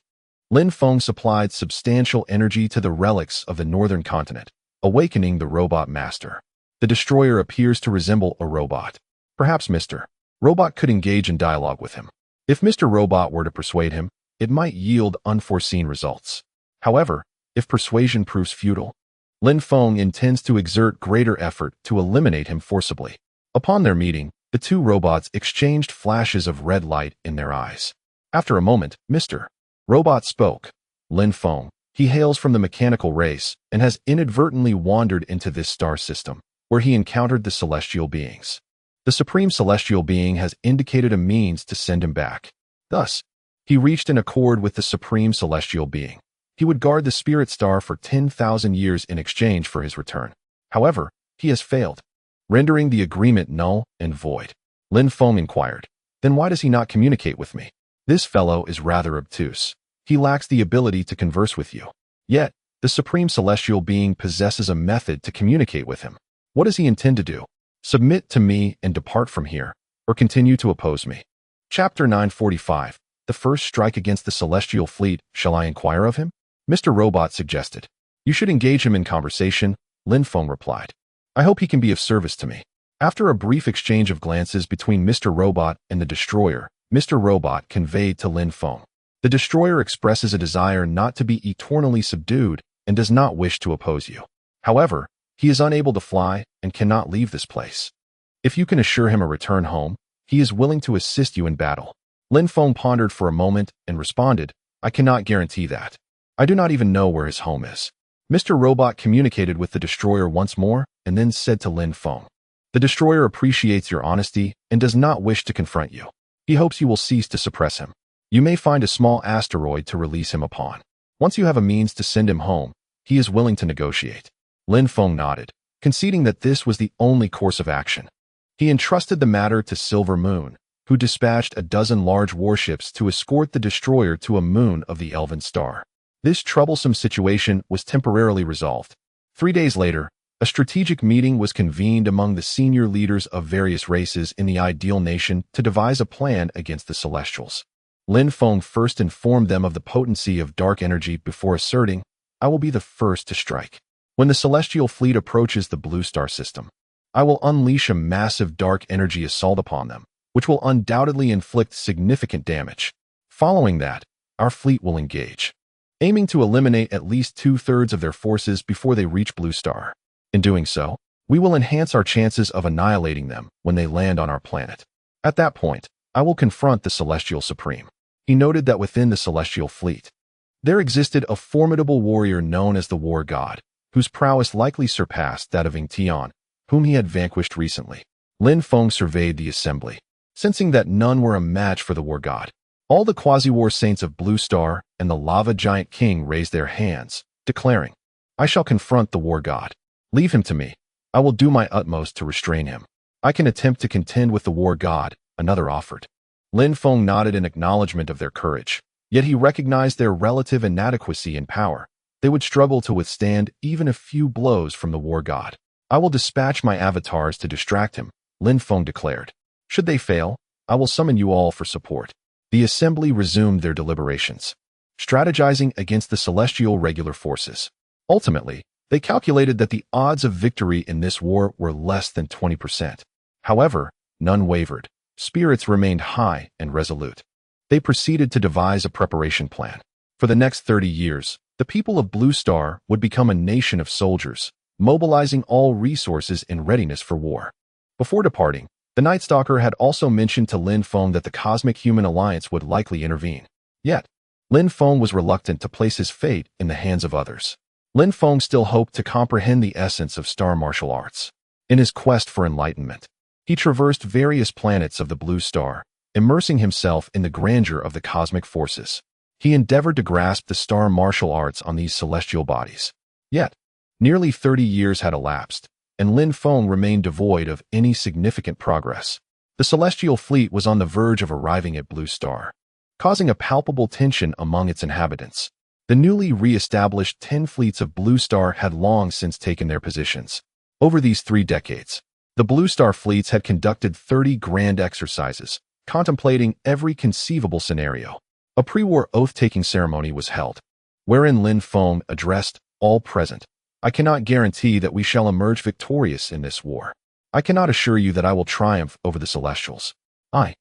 Lin Feng supplied substantial energy to the relics of the northern continent, awakening the robot master. The destroyer appears to resemble a robot. Perhaps Mr. Robot could engage in dialogue with him. If Mr. Robot were to persuade him, it might yield unforeseen results. However, if persuasion proves futile, Lin Feng intends to exert greater effort to eliminate him forcibly. Upon their meeting, the two robots exchanged flashes of red light in their eyes. After a moment, Mr. Robot spoke. Lin Feng, he hails from the mechanical race and has inadvertently wandered into this star system, where he encountered the celestial beings. The Supreme Celestial Being has indicated a means to send him back. Thus, he reached an accord with the Supreme Celestial Being. He would guard the Spirit Star for 10,000 years in exchange for his return. However, he has failed. rendering the agreement null and void. Lin Feng inquired, "Then why does he not communicate with me? This fellow is rather obtuse. He lacks the ability to converse with you. Yet, the Supreme Celestial Being possesses a method to communicate with him. What does he intend to do? Submit to me and depart from here, or continue to oppose me?" Chapter 945. The first strike against the Celestial Fleet. Shall I inquire of him? Mr. Robot suggested. "You should engage him in conversation," Lin Feng replied. "I hope he can be of service to me." After a brief exchange of glances between Mr. Robot and the Destroyer, Mr. Robot conveyed to Lin Feng. The Destroyer expresses a desire not to be eternally subdued and does not wish to oppose you. However, he is unable to fly and cannot leave this place. If you can assure him a return home, he is willing to assist you in battle. Lin Feng pondered for a moment and responded, "I cannot guarantee that. I do not even know where his home is." Mr. Robot communicated with the Destroyer once more and then said to Lin Feng, "The Destroyer appreciates your honesty and does not wish to confront you. He hopes you will cease to suppress him. You may find a small asteroid to release him upon. Once you have a means to send him home, he is willing to negotiate." Lin Feng nodded, conceding that this was the only course of action. He entrusted the matter to Silver Moon, who dispatched a dozen large warships to escort the Destroyer to a moon of the Elven Star. This troublesome situation was temporarily resolved. 3 days later, a strategic meeting was convened among the senior leaders of various races in the Ideal Nation to devise a plan against the Celestials. Lin Feng first informed them of the potency of dark energy before asserting, "I will be the first to strike. When the Celestial Fleet approaches the Blue Star system, I will unleash a massive dark energy assault upon them, which will undoubtedly inflict significant damage. Following that, our fleet will engage, aiming to eliminate at least 2/3 of their forces before they reach Blue Star. In doing so, we will enhance our chances of annihilating them when they land on our planet. At that point, I will confront the Celestial Supreme." He noted that within the Celestial Fleet, there existed a formidable warrior known as the War God, whose prowess likely surpassed that of Ying Tian, whom he had vanquished recently. Lin Feng surveyed the assembly, sensing that none were a match for the War God. All the quasi-war saints of Blue Star and the Lava Giant King raised their hands, declaring, "I shall confront the War God. Leave him to me. I will do my utmost to restrain him. I can attempt to contend with the War God," another offered. Lin Feng nodded in acknowledgement of their courage, yet he recognized their relative inadequacy in power. They would struggle to withstand even a few blows from the War God. "I will dispatch my avatars to distract him," Lin Feng declared. "Should they fail, I will summon you all for support." The assembly resumed their deliberations, strategizing against the celestial regular forces. Ultimately, they calculated that the odds of victory in this war were less than 20%. However, none wavered. Spirits remained high and resolute. They proceeded to devise a preparation plan. For the next 30 years, the people of Blue Star would become a nation of soldiers, mobilizing all resources in readiness for war. Before departing, the Night Stalker had also mentioned to Lin Feng that the Cosmic Human Alliance would likely intervene. Yet, Lin Feng was reluctant to place his fate in the hands of others. Lin Feng still hoped to comprehend the essence of star martial arts. In his quest for enlightenment, he traversed various planets of the Blue Star, immersing himself in the grandeur of the cosmic forces. He endeavored to grasp the star martial arts on these celestial bodies. Yet, nearly 30 years had elapsed, and Lin Feng remained devoid of any significant progress. The Celestial Fleet was on the verge of arriving at Blue Star, causing a palpable tension among its inhabitants. The newly re-established 10 fleets of Blue Star had long since taken their positions. Over these 3 decades, the Blue Star fleets had conducted 30 grand exercises, contemplating every conceivable scenario. A pre-war oath-taking ceremony was held, wherein Lin Feng addressed all present. "I cannot guarantee that we shall emerge victorious in this war. I cannot assure you that I will triumph over the Celestials. I,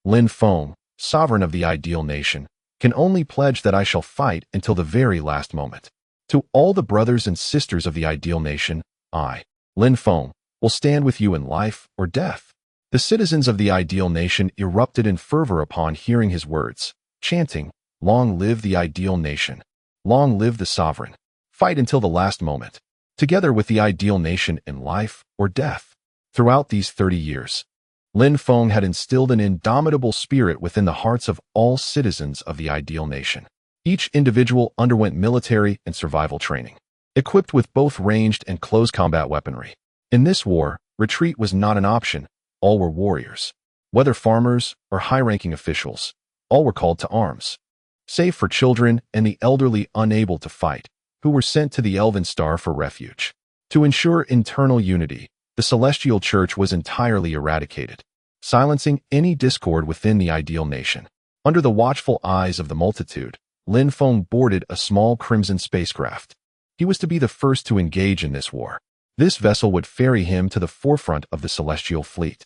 Lin Feng, sovereign of the Ideal Nation, can only pledge that I shall fight until the very last moment. To all the brothers and sisters of the Ideal Nation, I, Lin Feng, will stand with you in life or death." The citizens of the Ideal Nation erupted in fervor upon hearing his words, chanting, "Long live the Ideal Nation! Long live the Sovereign! Fight until the last moment, together with the Ideal Nation in life or death." Throughout these 30 years, Lin Feng had instilled an indomitable spirit within the hearts of all citizens of the Ideal Nation. Each individual underwent military and survival training, equipped with both ranged and close combat weaponry. In this war, Retreat was not an option. All were warriors. Whether farmers or high-ranking officials, all were called to arms. Save for children and the elderly unable to fight, who were sent to the Elven Star for refuge. To ensure internal unity, the Celestial Church was entirely eradicated, silencing any discord within the ideal nation. Under the watchful eyes of the multitude, Lin Feng boarded a small crimson spacecraft. He was to be the first to engage in this war. This vessel would ferry him to the forefront of the Celestial Fleet,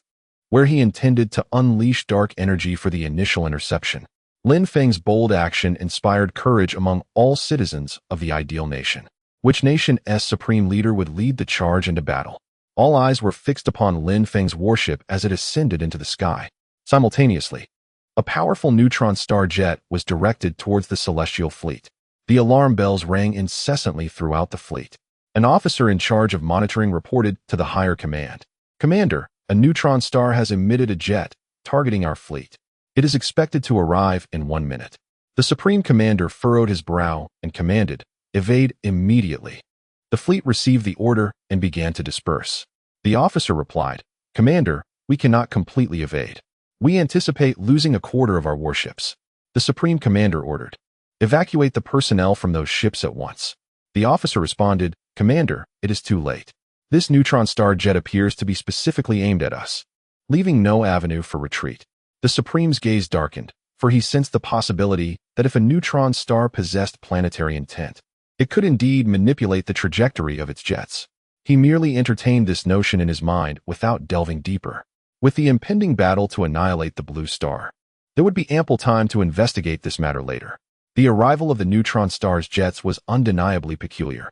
where he intended to unleash dark energy for the initial interception. Lin Feng's bold action inspired courage among all citizens of the ideal nation. Which nation's supreme leader would lead the charge into battle? All eyes were fixed upon Lin Feng's warship as it ascended into the sky. Simultaneously, a powerful neutron star jet was directed towards the Celestial Fleet. The alarm bells rang incessantly throughout the fleet. An officer in charge of monitoring reported to the higher command, "Commander, a neutron star has emitted a jet, targeting our fleet. It is expected to arrive in 1 minute." The Supreme Commander furrowed his brow and commanded, "Evade immediately." The fleet received the order and began to disperse. The officer replied, "Commander, we cannot completely evade. We anticipate losing a quarter of our warships." The Supreme Commander ordered, "Evacuate the personnel from those ships at once." The officer responded, "Commander, it is too late. This neutron star jet appears to be specifically aimed at us, leaving no avenue for retreat." The Supreme's gaze darkened, for he sensed the possibility that if a neutron star possessed planetary intent, it could indeed manipulate the trajectory of its jets. He merely entertained this notion in his mind without delving deeper. With the impending battle to annihilate the blue star, there would be ample time to investigate this matter later. The arrival of the neutron star's jets was undeniably peculiar.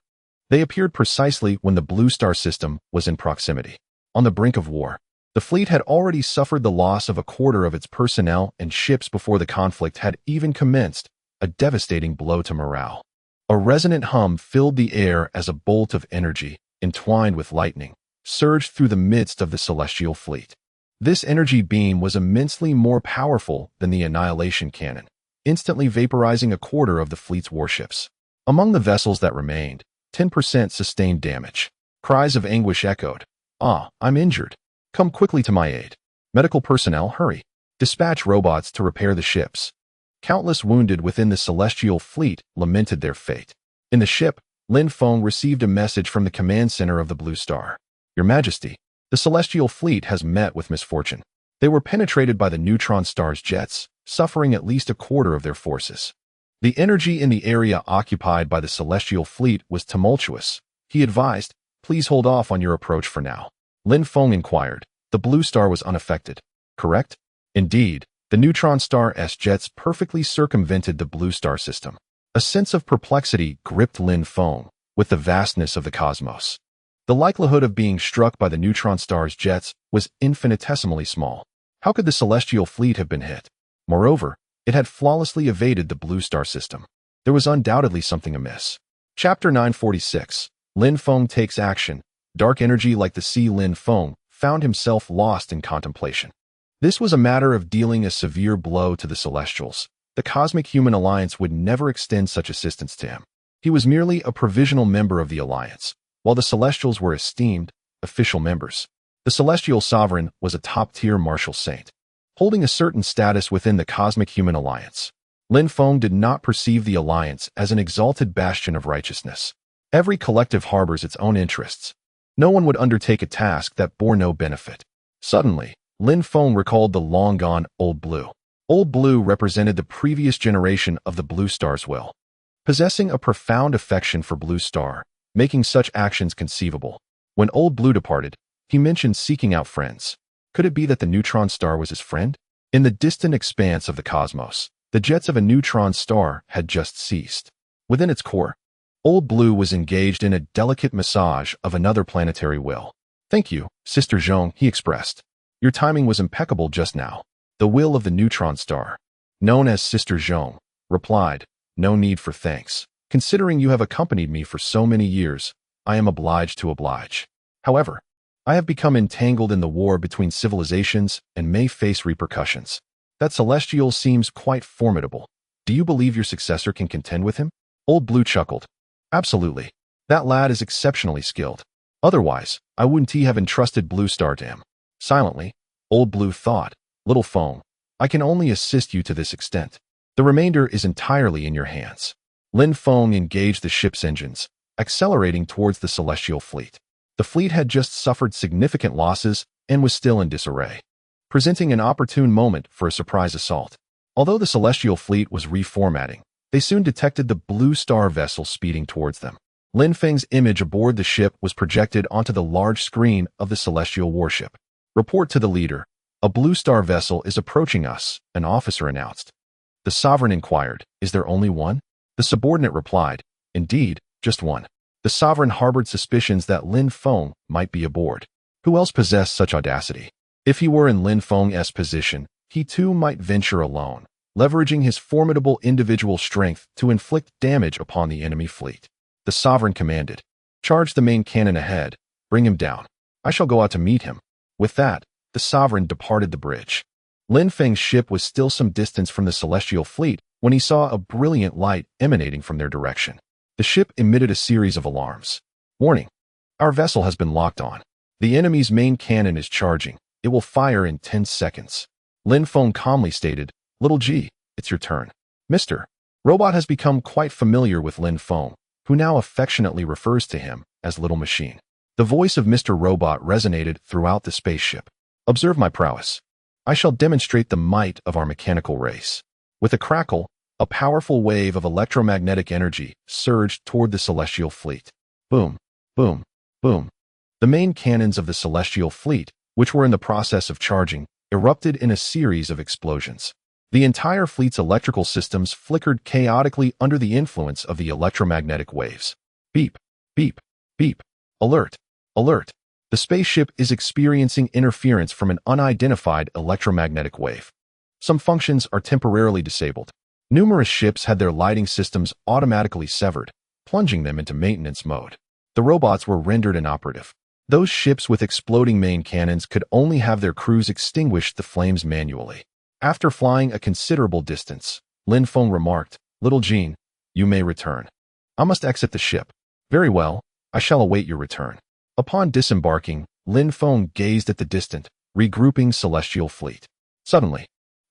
They appeared precisely when the blue star system was in proximity. On the brink of war, the fleet had already suffered the loss of a quarter of its personnel and ships before the conflict had even commenced, a devastating blow to morale. A resonant hum filled the air as a bolt of energy, entwined with lightning, surged through the midst of the Celestial Fleet. This energy beam was immensely more powerful than the annihilation cannon, instantly vaporizing a quarter of the fleet's warships. Among the vessels that remained, 10% sustained damage. Cries of anguish echoed. "Ah, I'm injured. Come quickly to my aid. Medical personnel, hurry. Dispatch robots to repair the ships." Countless wounded within the Celestial Fleet lamented their fate. In the ship, Lin Feng received a message from the command center of the Blue Star. "Your Majesty, the Celestial Fleet has met with misfortune. They were penetrated by the neutron star's jets, suffering at least a quarter of their forces." The energy in the area occupied by the Celestial Fleet was tumultuous. He advised, "Please hold off on your approach for now." Lin Feng inquired. The Blue Star was unaffected, correct? Indeed, the neutron star's jets perfectly circumvented the Blue Star system. A sense of perplexity gripped Lin Feng with the vastness of the cosmos. The likelihood of being struck by the neutron star's jets was infinitesimally small. How could the Celestial Fleet have been hit? Moreover, it had flawlessly evaded the Blue Star system. There was undoubtedly something amiss. Chapter 946. Lin Feng takes action. Dark energy like the sea. Lin Feng found himself lost in contemplation. This was a matter of dealing a severe blow to the Celestials. The Cosmic Human Alliance would never extend such assistance to him. He was merely a provisional member of the Alliance, while the Celestials were esteemed, official members. The Celestial Sovereign was a top-tier martial saint, holding a certain status within the Cosmic Human Alliance. Lin Feng did not perceive the Alliance as an exalted bastion of righteousness. Every collective harbors its own interests. No one would undertake a task that bore no benefit. Suddenly, Lin Feng recalled the long-gone Old Blue. Old Blue represented the previous generation of the Blue Star's will, possessing a profound affection for Blue Star, making such actions conceivable. When Old Blue departed, he mentioned seeking out friends. Could it be that the neutron star was his friend? In the distant expanse of the cosmos, the jets of a neutron star had just ceased. Within its core, Old Blue was engaged in a delicate massage of another planetary will. "Thank you, Sister Zhong," he expressed. "Your timing was impeccable just now." The will of the neutron star, known as Sister Zhong, replied, "No need for thanks. Considering you have accompanied me for so many years, I am obliged to oblige. However, I have become entangled in the war between civilizations and may face repercussions. That Celestial seems quite formidable. Do you believe your successor can contend with him?" Old Blue chuckled. "Absolutely. That lad is exceptionally skilled. Otherwise, I wouldn't have entrusted Blue Star to him. Silently, Old Blue thought, Little Feng, I can only assist you to this extent. The remainder is entirely in your hands. Lin Feng engaged the ship's engines, accelerating towards the celestial fleet. The fleet had just suffered significant losses and was still in disarray, presenting an opportune moment for a surprise assault. Although the celestial fleet was reformatting, they soon detected the Blue Star vessel speeding towards them. Lin Feng's image aboard the ship was projected onto the large screen of the celestial warship. Report to the leader. A Blue Star vessel is approaching us, an officer announced. The sovereign inquired, Is there only one? The subordinate replied, Indeed, just one. The sovereign harbored suspicions that Lin Feng might be aboard. Who else possessed such audacity? If he were in Lin Feng's position, he too might venture alone, leveraging his formidable individual strength to inflict damage upon the enemy fleet. The sovereign commanded, Charge the main cannon ahead, bring him down. I shall go out to meet him. With that, the sovereign departed the bridge. Lin Feng's ship was still some distance from the celestial fleet when he saw a brilliant light emanating from their direction. The ship emitted a series of alarms. Warning! Our vessel has been locked on. The enemy's main cannon is charging. It will fire in 10 seconds. Lin Feng calmly stated, Little G, it's your turn. Mr. Robot has become quite familiar with Lin Feng, who now affectionately refers to him as Little Machine. The voice of Mr. Robot resonated throughout the spaceship. Observe my prowess. I shall demonstrate the might of our mechanical race. With a crackle, a powerful wave of electromagnetic energy surged toward the celestial fleet. Boom, boom, boom. The main cannons of the celestial fleet, which were in the process of charging, erupted in a series of explosions. The entire fleet's electrical systems flickered chaotically under the influence of the electromagnetic waves. Beep, beep, beep. Alert, alert. The spaceship is experiencing interference from an unidentified electromagnetic wave. Some functions are temporarily disabled. Numerous ships had their lighting systems automatically severed, plunging them into maintenance mode. The robots were rendered inoperative. Those ships with exploding main cannons could only have their crews extinguish the flames manually. After flying a considerable distance, Lin Feng remarked, Little Jean, you may return. I must exit the ship. Very well, I shall await your return. Upon disembarking, Lin Feng gazed at the distant, regrouping celestial fleet. Suddenly,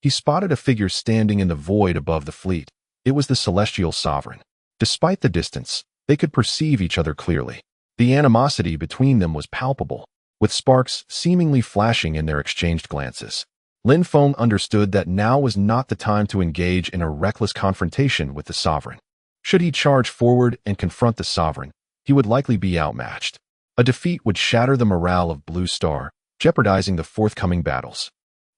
he spotted a figure standing in the void above the fleet. It was the celestial sovereign. Despite the distance, they could perceive each other clearly. The animosity between them was palpable, with sparks seemingly flashing in their exchanged glances. Lin Feng understood that now was not the time to engage in a reckless confrontation with the sovereign. Should he charge forward and confront the sovereign, he would likely be outmatched. A defeat would shatter the morale of Blue Star, jeopardizing the forthcoming battles.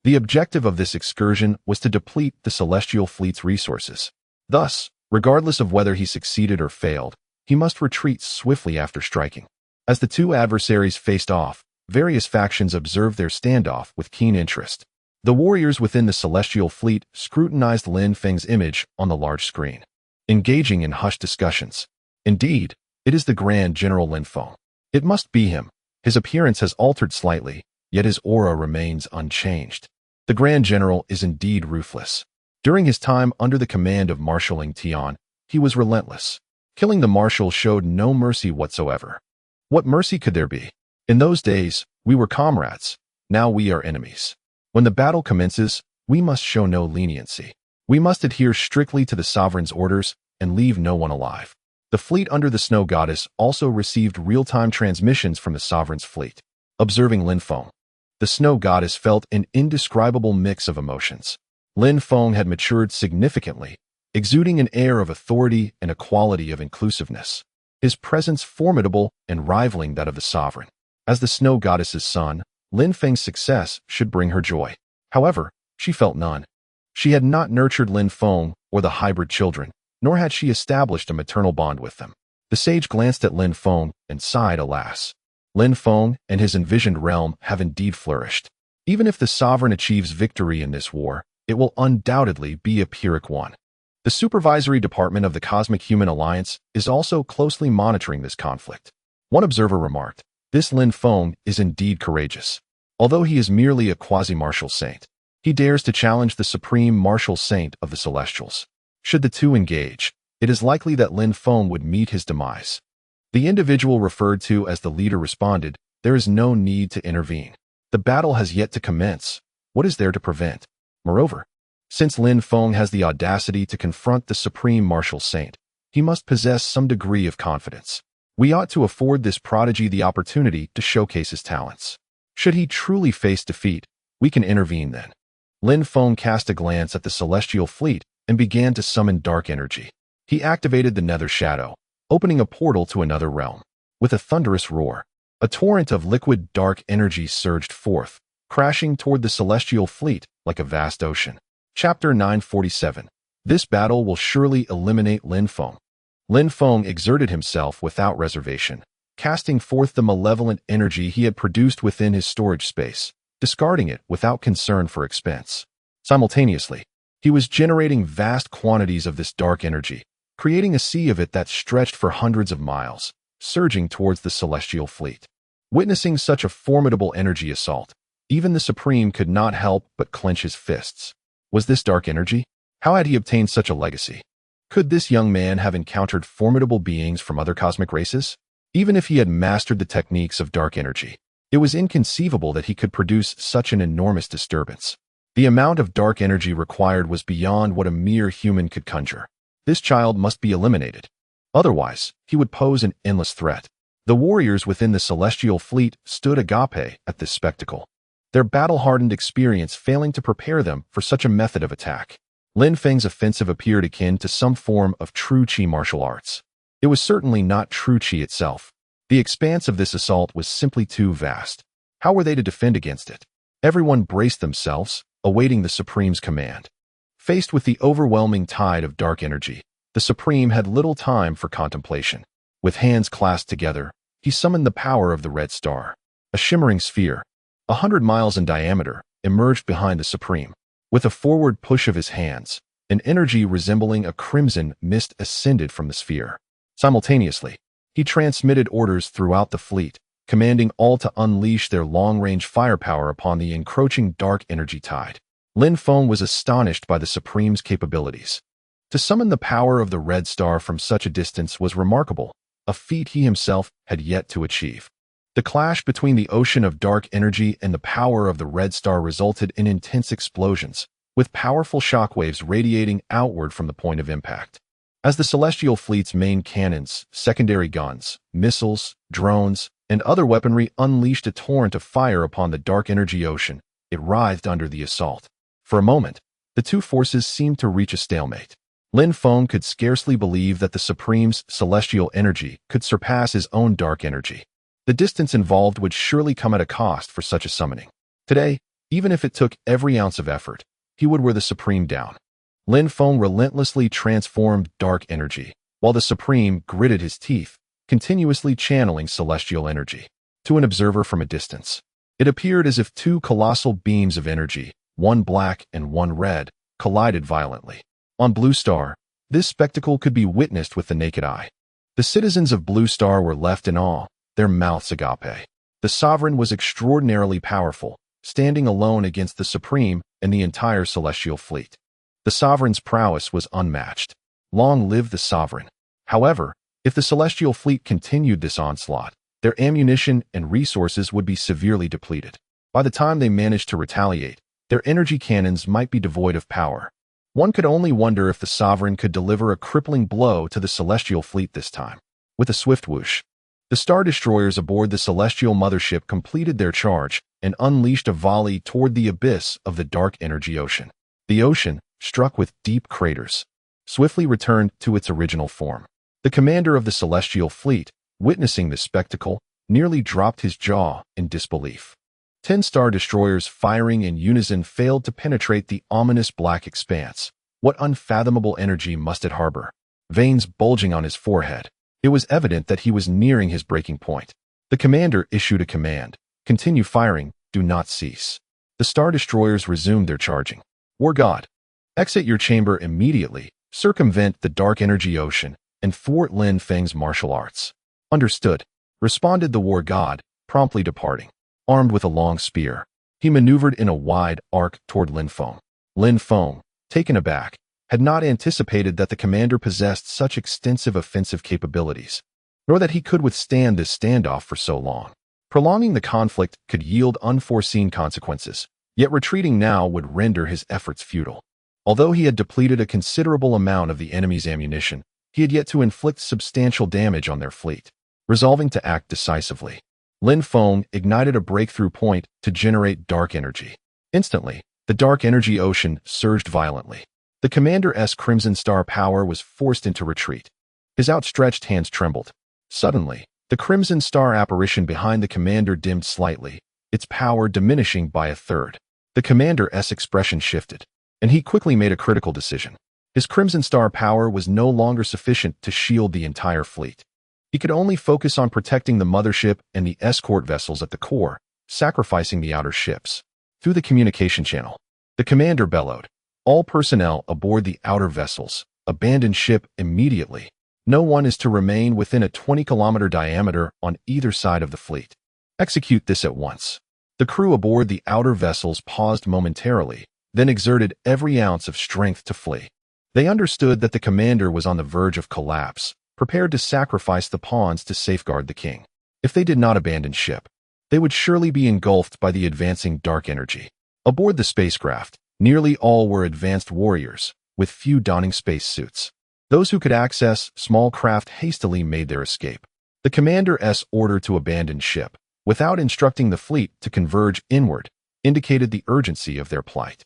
The objective of this excursion was to deplete the celestial fleet's resources. Thus, regardless of whether he succeeded or failed, he must retreat swiftly after striking. As the two adversaries faced off, various factions observed their standoff with keen interest. The warriors within the celestial fleet scrutinized Lin Feng's image on the large screen, engaging in hushed discussions. Indeed, it is the Grand General Lin Feng. It must be him. His appearance has altered slightly, yet his aura remains unchanged. The Grand General is indeed ruthless. During his time under the command of Marshal Ling Tian, he was relentless. Killing the Marshal showed no mercy whatsoever. What mercy could there be? In those days, we were comrades. Now we are enemies. When the battle commences, we must show no leniency. We must adhere strictly to the sovereign's orders and leave no one alive. The fleet under the Snow Goddess also received real-time transmissions from the sovereign's fleet. Observing Lin Feng, the Snow Goddess felt an indescribable mix of emotions. Lin Feng had matured significantly, exuding an air of authority and a quality of inclusiveness. His presence formidable and rivaling that of the sovereign. As the Snow Goddess's son, Lin Feng's success should bring her joy. However, she felt none. She had not nurtured Lin Feng or the hybrid children, nor had she established a maternal bond with them. The sage glanced at Lin Feng and sighed, alas. Lin Feng and his envisioned realm have indeed flourished. Even if the sovereign achieves victory in this war, it will undoubtedly be a Pyrrhic one. The Supervisory Department of the Cosmic Human Alliance is also closely monitoring this conflict. One observer remarked, this Lin Feng is indeed courageous. Although he is merely a quasi-martial saint, he dares to challenge the supreme martial saint of the Celestials. Should the two engage, it is likely that Lin Feng would meet his demise. The individual referred to as the leader responded, "There is no need to intervene. The battle has yet to commence. What is there to prevent?" Moreover, since Lin Feng has the audacity to confront the supreme martial saint, he must possess some degree of confidence. We ought to afford this prodigy the opportunity to showcase his talents. Should he truly face defeat, we can intervene then. Lin Feng cast a glance at the celestial fleet and began to summon dark energy. He activated the nether shadow, opening a portal to another realm. With a thunderous roar, a torrent of liquid dark energy surged forth, crashing toward the celestial fleet like a vast ocean. Chapter 947. This battle will surely eliminate Lin Feng. Lin Feng exerted himself without reservation, casting forth the malevolent energy he had produced within his storage space, discarding it without concern for expense. Simultaneously, he was generating vast quantities of this dark energy, creating a sea of it that stretched for hundreds of miles, surging towards the celestial fleet. Witnessing such a formidable energy assault, even the Supreme could not help but clench his fists. Was this dark energy? How had he obtained such a legacy? Could this young man have encountered formidable beings from other cosmic races? Even if he had mastered the techniques of dark energy, it was inconceivable that he could produce such an enormous disturbance. The amount of dark energy required was beyond what a mere human could conjure. This child must be eliminated. Otherwise, he would pose an endless threat. The warriors within the celestial fleet stood agape at this spectacle, their battle-hardened experience failing to prepare them for such a method of attack. Lin Feng's offensive appeared akin to some form of true Qi martial arts. It was certainly not true Qi itself. The expanse of this assault was simply too vast. How were they to defend against it? Everyone braced themselves, awaiting the Supreme's command. Faced with the overwhelming tide of dark energy, the Supreme had little time for contemplation. With hands clasped together, he summoned the power of the red star. A shimmering sphere, 100 miles in diameter, emerged behind the Supreme. With a forward push of his hands, an energy resembling a crimson mist ascended from the sphere. Simultaneously, he transmitted orders throughout the fleet, commanding all to unleash their long-range firepower upon the encroaching dark energy tide. Lin Feng was astonished by the Supreme's capabilities. To summon the power of the red star from such a distance was remarkable, a feat he himself had yet to achieve. The clash between the ocean of dark energy and the power of the red star resulted in intense explosions, with powerful shockwaves radiating outward from the point of impact. As the celestial fleet's main cannons, secondary guns, missiles, drones, and other weaponry unleashed a torrent of fire upon the dark energy ocean, it writhed under the assault. For a moment, the two forces seemed to reach a stalemate. Lin Feng could scarcely believe that the Supreme's celestial energy could surpass his own dark energy. The distance involved would surely come at a cost for such a summoning. Today, even if it took every ounce of effort, he would wear the Supreme down. Lin Feng relentlessly transformed dark energy, while the Supreme gritted his teeth, continuously channeling celestial energy. To an observer from a distance, it appeared as if two colossal beams of energy, one black and one red, collided violently. On Blue Star, this spectacle could be witnessed with the naked eye. The citizens of Blue Star were left in awe, their mouths agape. The sovereign was extraordinarily powerful, standing alone against the Supreme and the entire celestial fleet. The sovereign's prowess was unmatched. Long live the sovereign. However, if the celestial fleet continued this onslaught, their ammunition and resources would be severely depleted. By the time they managed to retaliate, their energy cannons might be devoid of power. One could only wonder if the sovereign could deliver a crippling blow to the celestial fleet this time. With a swift whoosh, the star destroyers aboard the celestial mothership completed their charge and unleashed a volley toward the abyss of the dark energy ocean. The ocean, struck with deep craters, swiftly returned to its original form. The commander of the celestial fleet, witnessing this spectacle, nearly dropped his jaw in disbelief. 10 star destroyers firing in unison failed to penetrate the ominous black expanse. What unfathomable energy must it harbor? Veins bulging on his forehead, it was evident that he was nearing his breaking point. The commander issued a command: "Continue firing, do not cease." The star destroyers resumed their charging. "War God, exit your chamber immediately, circumvent the dark energy ocean, and thwart Lin Feng's martial arts." "Understood," responded the war god, promptly departing. Armed with a long spear, he maneuvered in a wide arc toward Lin Feng. Lin Feng, taken aback, had not anticipated that the commander possessed such extensive offensive capabilities. nor that he could withstand this standoff for so long. Prolonging the conflict could yield unforeseen consequences, yet retreating now would render his efforts futile. Although he had depleted a considerable amount of the enemy's ammunition, he had yet to inflict substantial damage on their fleet. Resolving to act decisively, Lin Feng ignited a breakthrough point to generate dark energy. Instantly, the dark energy ocean surged violently. The commander's Crimson Star power was forced into retreat. His outstretched hands trembled. Suddenly, the Crimson Star apparition behind the commander dimmed slightly, its power diminishing by a third. The commander's expression shifted, and he quickly made a critical decision. His Crimson Star power was no longer sufficient to shield the entire fleet. He could only focus on protecting the mothership and the escort vessels at the core, sacrificing the outer ships. Through the communication channel, the commander bellowed, "All personnel aboard the outer vessels, abandon ship immediately. No one is to remain within a 20-kilometer diameter on either side of the fleet. Execute this at once." The crew aboard the outer vessels paused momentarily, then exerted every ounce of strength to flee. They understood that the commander was on the verge of collapse, prepared to sacrifice the pawns to safeguard the king. If they did not abandon ship, they would surely be engulfed by the advancing dark energy. Aboard the spacecraft, nearly all were advanced warriors, with few donning spacesuits. Those who could access small craft hastily made their escape. The commander's order to abandon ship, without instructing the fleet to converge inward, indicated the urgency of their plight.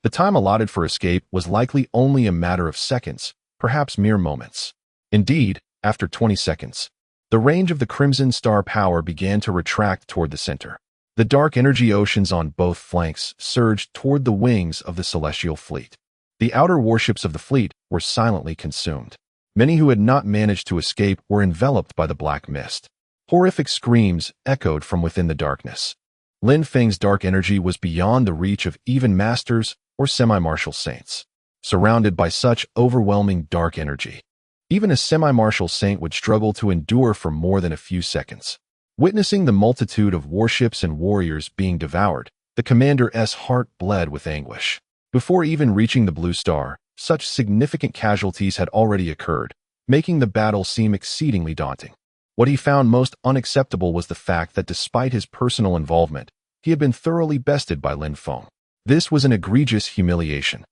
The time allotted for escape was likely only a matter of seconds, perhaps mere moments. Indeed, after 20 seconds, the range of the Crimson Star power began to retract toward the center. The dark energy oceans on both flanks surged toward the wings of the celestial fleet. The outer warships of the fleet were silently consumed. Many who had not managed to escape were enveloped by the black mist. Horrific screams echoed from within the darkness. Lin Feng's dark energy was beyond the reach of even masters or semi-martial saints. Surrounded by such overwhelming dark energy, even a semi-martial saint would struggle to endure for more than a few seconds. Witnessing the multitude of warships and warriors being devoured, the commander's heart bled with anguish. Before even reaching the Blue Star, such significant casualties had already occurred, making the battle seem exceedingly daunting. What he found most unacceptable was the fact that despite his personal involvement, he had been thoroughly bested by Lin Feng. This was an egregious humiliation.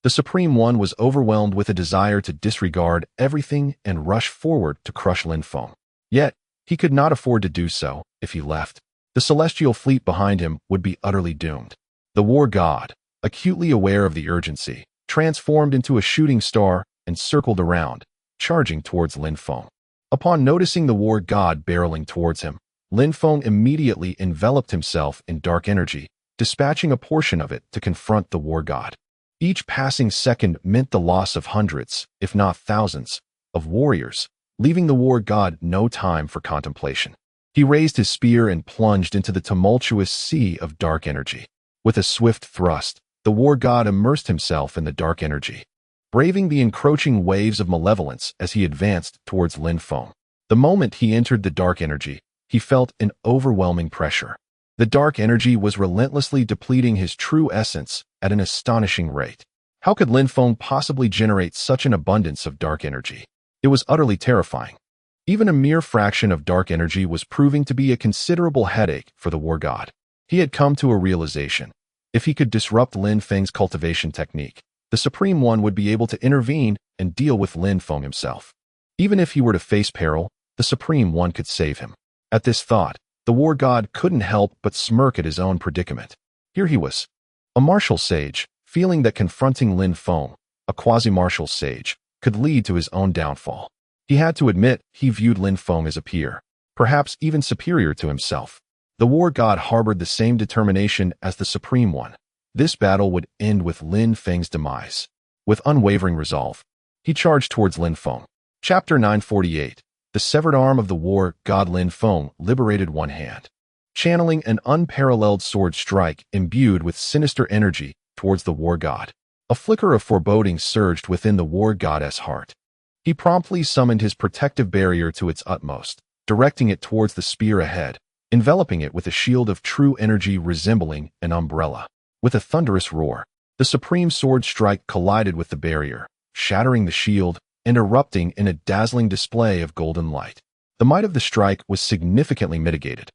The Supreme One was overwhelmed with a desire to disregard everything and rush forward to crush Lin Feng. Yet, he could not afford to do so. If he left, the celestial fleet behind him would be utterly doomed. The war god, acutely aware of the urgency, transformed into a shooting star and circled around, charging towards Lin Feng. Upon noticing the war god barreling towards him, Lin Feng immediately enveloped himself in dark energy, dispatching a portion of it to confront the war god. Each passing second meant the loss of hundreds, if not thousands, of warriors, leaving the war god no time for contemplation. He raised his spear and plunged into the tumultuous sea of dark energy. With a swift thrust, the war god immersed himself in the dark energy, braving the encroaching waves of malevolence as he advanced towards Lin Feng. The moment he entered the dark energy, he felt an overwhelming pressure. The dark energy was relentlessly depleting his true essence at an astonishing rate. How could Lin Feng possibly generate such an abundance of dark energy? It was utterly terrifying. Even a mere fraction of dark energy was proving to be a considerable headache for the war god. He had come to a realization. If he could disrupt Lin Feng's cultivation technique, the Supreme One would be able to intervene and deal with Lin Feng himself. Even if he were to face peril, the Supreme One could save him. At this thought, the war god couldn't help but smirk at his own predicament. Here he was, a martial sage, feeling that confronting Lin Feng, a quasi-martial sage, could lead to his own downfall. He had to admit he viewed Lin Feng as a peer, perhaps even superior to himself. The war god harbored the same determination as the Supreme One. This battle would end with Lin Feng's demise. With unwavering resolve, he charged towards Lin Feng. Chapter 948. The severed arm of the war god Lin Feng liberated one hand, channeling an unparalleled sword strike imbued with sinister energy towards the war god. A flicker of foreboding surged within the war god's heart. He promptly summoned his protective barrier to its utmost, directing it towards the spear ahead, enveloping it with a shield of true energy resembling an umbrella. With a thunderous roar, the supreme sword strike collided with the barrier, shattering the shield and erupting in a dazzling display of golden light. the might of the strike was significantly mitigated,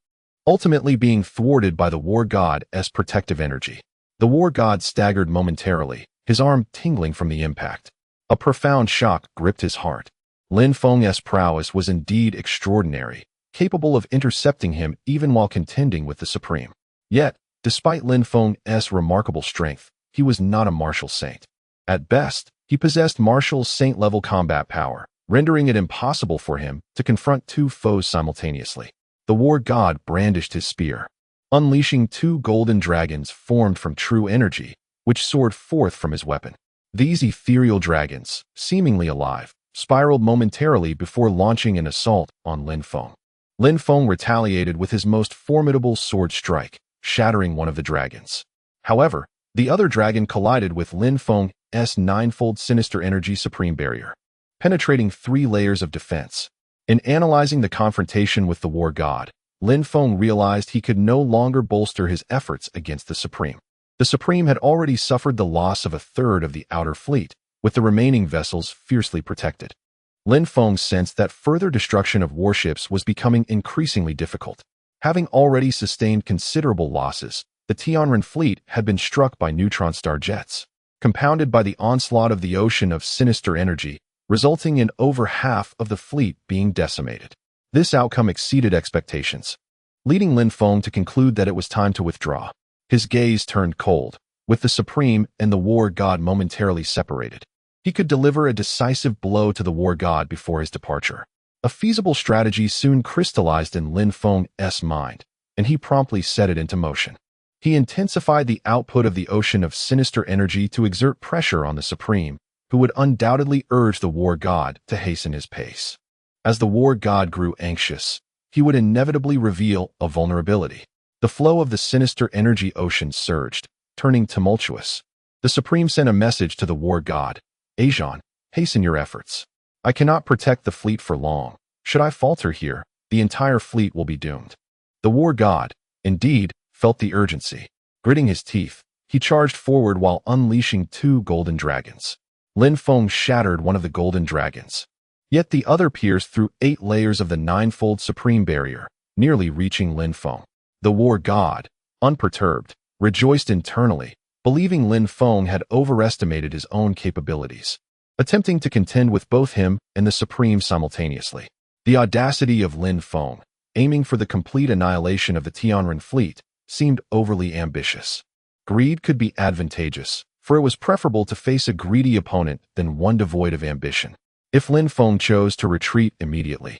ultimately being thwarted by the war god's protective energy. The war god staggered momentarily, his arm tingling from the impact. A profound shock gripped his heart. Lin Feng's prowess was indeed extraordinary, capable of intercepting him even while contending with the Supreme. Yet, despite Lin Feng's remarkable strength, he was not a martial saint. At best, he possessed martial saint-level combat power, rendering it impossible for him to confront two foes simultaneously. The war god brandished his spear, unleashing two golden dragons formed from true energy, which soared forth from his weapon. These ethereal dragons, seemingly alive, spiraled momentarily before launching an assault on Lin Feng. Lin Feng retaliated with his most formidable sword strike, shattering one of the dragons. However, the other dragon collided with Lin Feng's ninefold sinister energy supreme barrier, penetrating 3 layers of defense. In analyzing the confrontation with the war god, Lin Feng realized he could no longer bolster his efforts against the Supreme. The Supreme had already suffered the loss of a third of the outer fleet, with the remaining vessels fiercely protected. Lin Feng sensed that further destruction of warships was becoming increasingly difficult. Having already sustained considerable losses, the Tianren fleet had been struck by neutron star jets, compounded by the onslaught of the ocean of sinister energy, resulting in over half of the fleet being decimated. This outcome exceeded expectations, leading Lin Feng to conclude that it was time to withdraw. His gaze turned cold, with the Supreme and the war god momentarily separated. He could deliver a decisive blow to the war god before his departure. A feasible strategy soon crystallized in Lin Feng's mind, and he promptly set it into motion. He intensified the output of the ocean of sinister energy to exert pressure on the Supreme, who would undoubtedly urge the war god to hasten his pace. As the war god grew anxious, he would inevitably reveal a vulnerability. The flow of the sinister energy ocean surged, turning tumultuous. The Supreme sent a message to the war god, "Ajan, hasten your efforts. I cannot protect the fleet for long. Should I falter here, the entire fleet will be doomed." The war god, indeed, felt the urgency. Gritting his teeth, he charged forward while unleashing 2 golden dragons. Lin Feng shattered one of the golden dragons. Yet the other pierced through 8 layers of the ninefold supreme barrier, nearly reaching Lin Feng. The war god, unperturbed, rejoiced internally, believing Lin Feng had overestimated his own capabilities, attempting to contend with both him and the Supreme simultaneously. The audacity of Lin Feng, aiming for the complete annihilation of the Tianren fleet, seemed overly ambitious. Greed could be advantageous, for it was preferable to face a greedy opponent than one devoid of ambition. If Lin Feng chose to retreat immediately,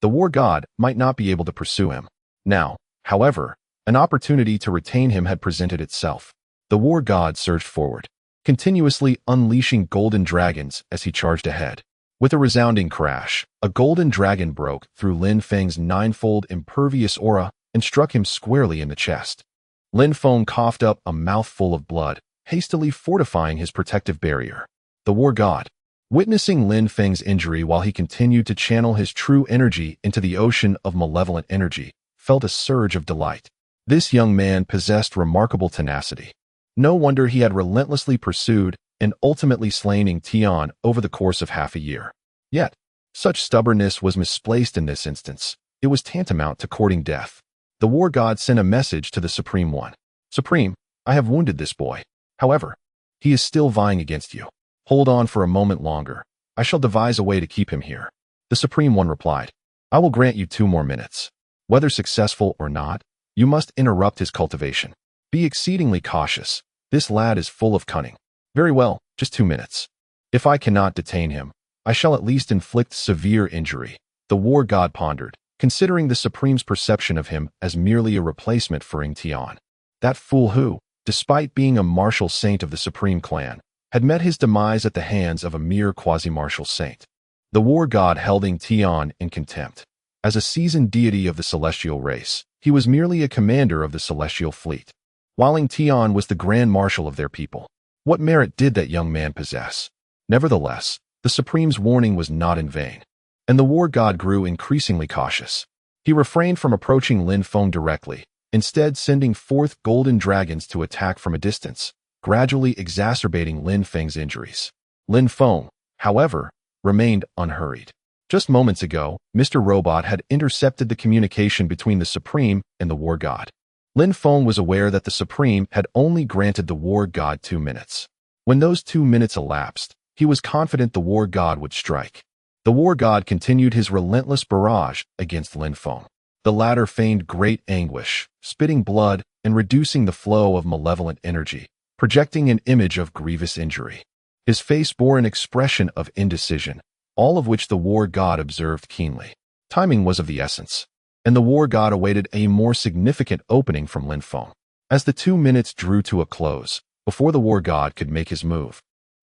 the war god might not be able to pursue him. Now, however, an opportunity to retain him had presented itself. The war god surged forward, continuously unleashing golden dragons as he charged ahead. With a resounding crash, a golden dragon broke through Lin Feng's ninefold impervious aura and struck him squarely in the chest. Lin Feng coughed up a mouthful of blood, hastily fortifying his protective barrier. The war god, witnessing Lin Feng's injury while he continued to channel his true energy into the ocean of malevolent energy, felt a surge of delight. This young man possessed remarkable tenacity. No wonder he had relentlessly pursued and ultimately slain Tian over the course of half a year. Yet, such stubbornness was misplaced in this instance. It was tantamount to courting death. The war god sent a message to the Supreme One. "Supreme, I have wounded this boy. However, he is still vying against you. Hold on for a moment longer. I shall devise a way to keep him here." The Supreme One replied, "I will grant you 2 more minutes. Whether successful or not, you must interrupt his cultivation. Be exceedingly cautious. This lad is full of cunning." "Very well, just 2 minutes. If I cannot detain him, I shall at least inflict severe injury." The war god pondered, considering the Supreme's perception of him as merely a replacement for Tian. That fool who, despite being a martial saint of the Supreme clan, had met his demise at the hands of a mere quasi-martial saint. The war god held Tian in contempt. As a seasoned deity of the celestial race, he was merely a commander of the celestial fleet, while Tian was the grand marshal of their people. What merit did that young man possess? Nevertheless, the Supreme's warning was not in vain, and the war god grew increasingly cautious. He refrained from approaching Lin Feng directly, instead sending forth golden dragons to attack from a distance, gradually exacerbating Lin Feng's injuries. Lin Feng, however, remained unhurried. Just moments ago, Mr. Robot had intercepted the communication between the Supreme and the War God. Lin Feng was aware that the Supreme had only granted the War God 2 minutes. When those 2 minutes elapsed, he was confident the War God would strike. The War God continued his relentless barrage against Lin Feng. The latter feigned great anguish, spitting blood and reducing the flow of malevolent energy, projecting an image of grievous injury. His face bore an expression of indecision, all of which the War God observed keenly. Timing was of the essence, and the War God awaited a more significant opening from Lin Feng. As the 2 minutes drew to a close, before the War God could make his move,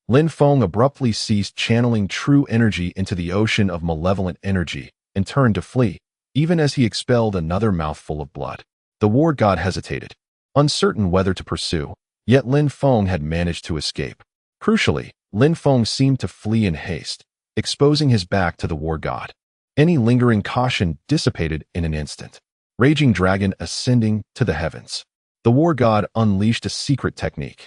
Lin Feng abruptly ceased channeling true energy into the ocean of malevolent energy and turned to flee, even as he expelled another mouthful of blood. The War God hesitated, uncertain whether to pursue, yet Lin Feng had managed to escape. Crucially, Lin Feng seemed to flee in haste, exposing his back to the War God. Any lingering caution dissipated in an instant. Raging dragon ascending to the heavens. The War God unleashed a secret technique,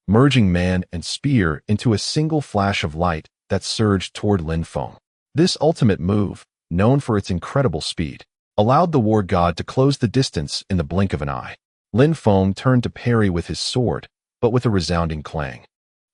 merging man and spear into a single flash of light that surged toward Lin Feng. This ultimate move, known for its incredible speed, allowed the War God to close the distance in the blink of an eye. Lin Feng turned to parry with his sword, but with a resounding clang.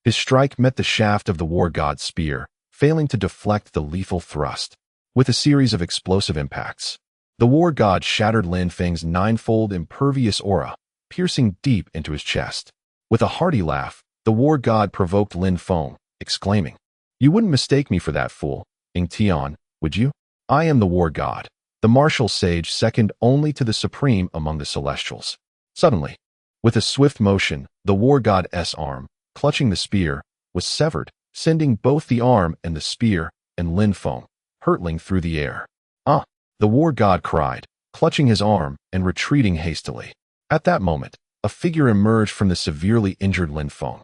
His strike met the shaft of the War God's spear, failing to deflect the lethal thrust. With a series of explosive impacts, the War God shattered Lin Feng's ninefold impervious aura, piercing deep into his chest. With a hearty laugh, the War God provoked Lin Feng, exclaiming, "You wouldn't mistake me for that fool, Ying Tian, would you? I am the War God, the martial sage second only to the Supreme among the Celestials." Suddenly, with a swift motion, the War God's arm, clutching the spear, was severed, sending both the arm and the spear and Lin Feng hurtling through the air. "Ah!" the War God cried, clutching his arm and retreating hastily. At that moment, a figure emerged from the severely injured Lin Feng,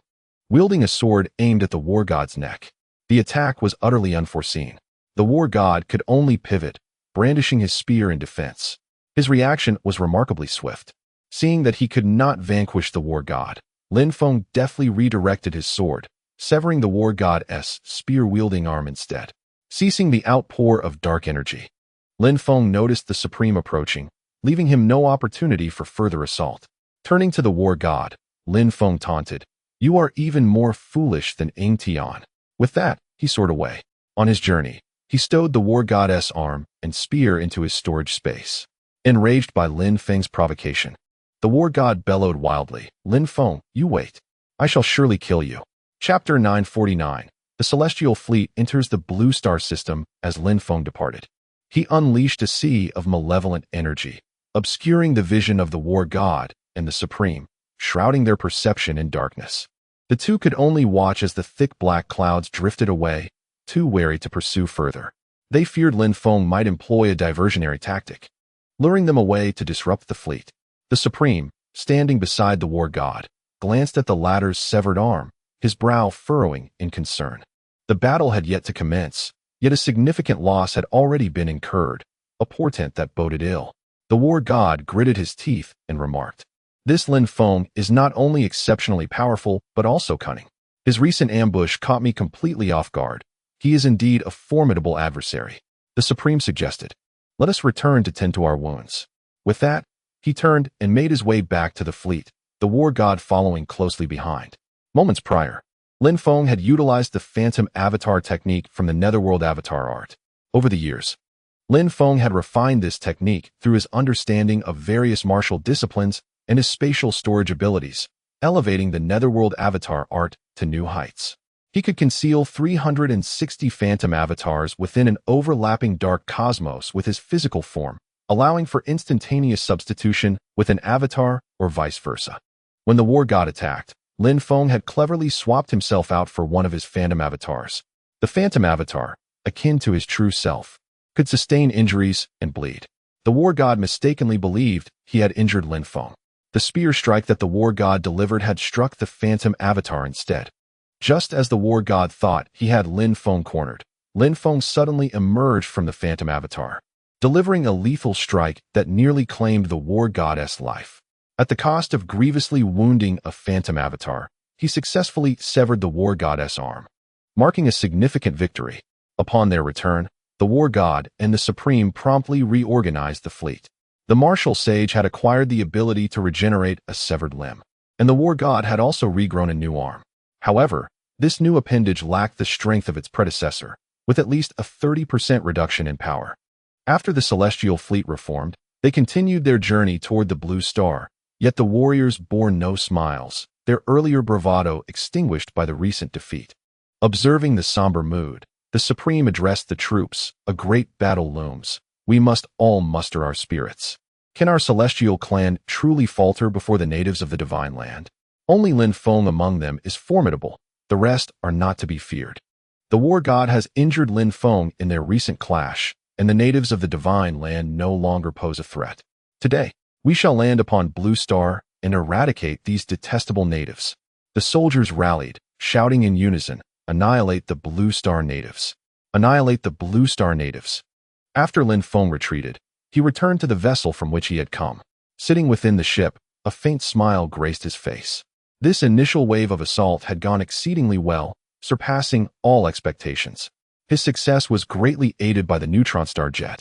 wielding a sword aimed at the War God's neck. The attack was utterly unforeseen. The War God could only pivot, brandishing his spear in defense. His reaction was remarkably swift. Seeing that he could not vanquish the War God, Lin Feng deftly redirected his sword, severing the War God's spear-wielding arm instead. Ceasing the outpour of dark energy, Lin Feng noticed the Supreme approaching, leaving him no opportunity for further assault. Turning to the War God, Lin Feng taunted, "You are even more foolish than Ying Tian." With that, he soared away. On his journey, he stowed the War God's arm and spear into his storage space. Enraged by Lin Feng's provocation, the War God bellowed wildly, "Lin Feng, you wait. I shall surely kill you." Chapter 949. The Celestial Fleet enters the Blue Star system as Lin Feng departed. He unleashed a sea of malevolent energy, obscuring the vision of the War God and the Supreme, shrouding their perception in darkness. The two could only watch as the thick black clouds drifted away, too wary to pursue further. They feared Lin Feng might employ a diversionary tactic, luring them away to disrupt the fleet. The Supreme, standing beside the War God, glanced at the latter's severed arm, his brow furrowing in concern. The battle had yet to commence, yet a significant loss had already been incurred, a portent that boded ill. The War God gritted his teeth and remarked, "This Lin Feng is not only exceptionally powerful, but also cunning. His recent ambush caught me completely off guard. He is indeed a formidable adversary." The Supreme suggested, "Let us return to tend to our wounds." With that, he turned and made his way back to the fleet, the War God following closely behind. Moments prior, Lin Feng had utilized the Phantom Avatar technique from the Netherworld Avatar art. Over the years, Lin Feng had refined this technique through his understanding of various martial disciplines and his spatial storage abilities, elevating the Netherworld Avatar art to new heights. He could conceal 360 Phantom Avatars within an overlapping dark cosmos with his physical form, allowing for instantaneous substitution with an avatar or vice versa. When the War God attacked, Lin Feng had cleverly swapped himself out for one of his Phantom Avatars. The Phantom Avatar, akin to his true self, could sustain injuries and bleed. The War God mistakenly believed he had injured Lin Feng. The spear strike that the War God delivered had struck the Phantom Avatar instead. Just as the War God thought he had Lin Feng cornered, Lin Feng suddenly emerged from the Phantom Avatar, delivering a lethal strike that nearly claimed the War God's life. At the cost of grievously wounding a Phantom Avatar, he successfully severed the War God's arm, marking a significant victory. Upon their return, the war god and the Supreme promptly reorganized the fleet. The martial sage had acquired the ability to regenerate a severed limb, and the war god had also regrown a new arm. However, this new appendage lacked the strength of its predecessor, with at least a 30% reduction in power. After the celestial fleet reformed, they continued their journey toward the Blue Star, yet the warriors bore no smiles, their earlier bravado extinguished by the recent defeat. Observing the somber mood, the Supreme addressed the troops. A great battle looms. We must all muster our spirits. Can our celestial clan truly falter before the natives of the Divine Land? Only Lin Feng among them is formidable. The rest are not to be feared. The war god has injured Lin Feng in their recent clash, and the natives of the Divine Land no longer pose a threat. Today, we shall land upon Blue Star and eradicate these detestable natives. The soldiers rallied, shouting in unison, "Annihilate the Blue Star natives! Annihilate the Blue Star natives!" After Lin Feng retreated, he returned to the vessel from which he had come. Sitting within the ship, a faint smile graced his face. This initial wave of assault had gone exceedingly well, surpassing all expectations. His success was greatly aided by the neutron star jet.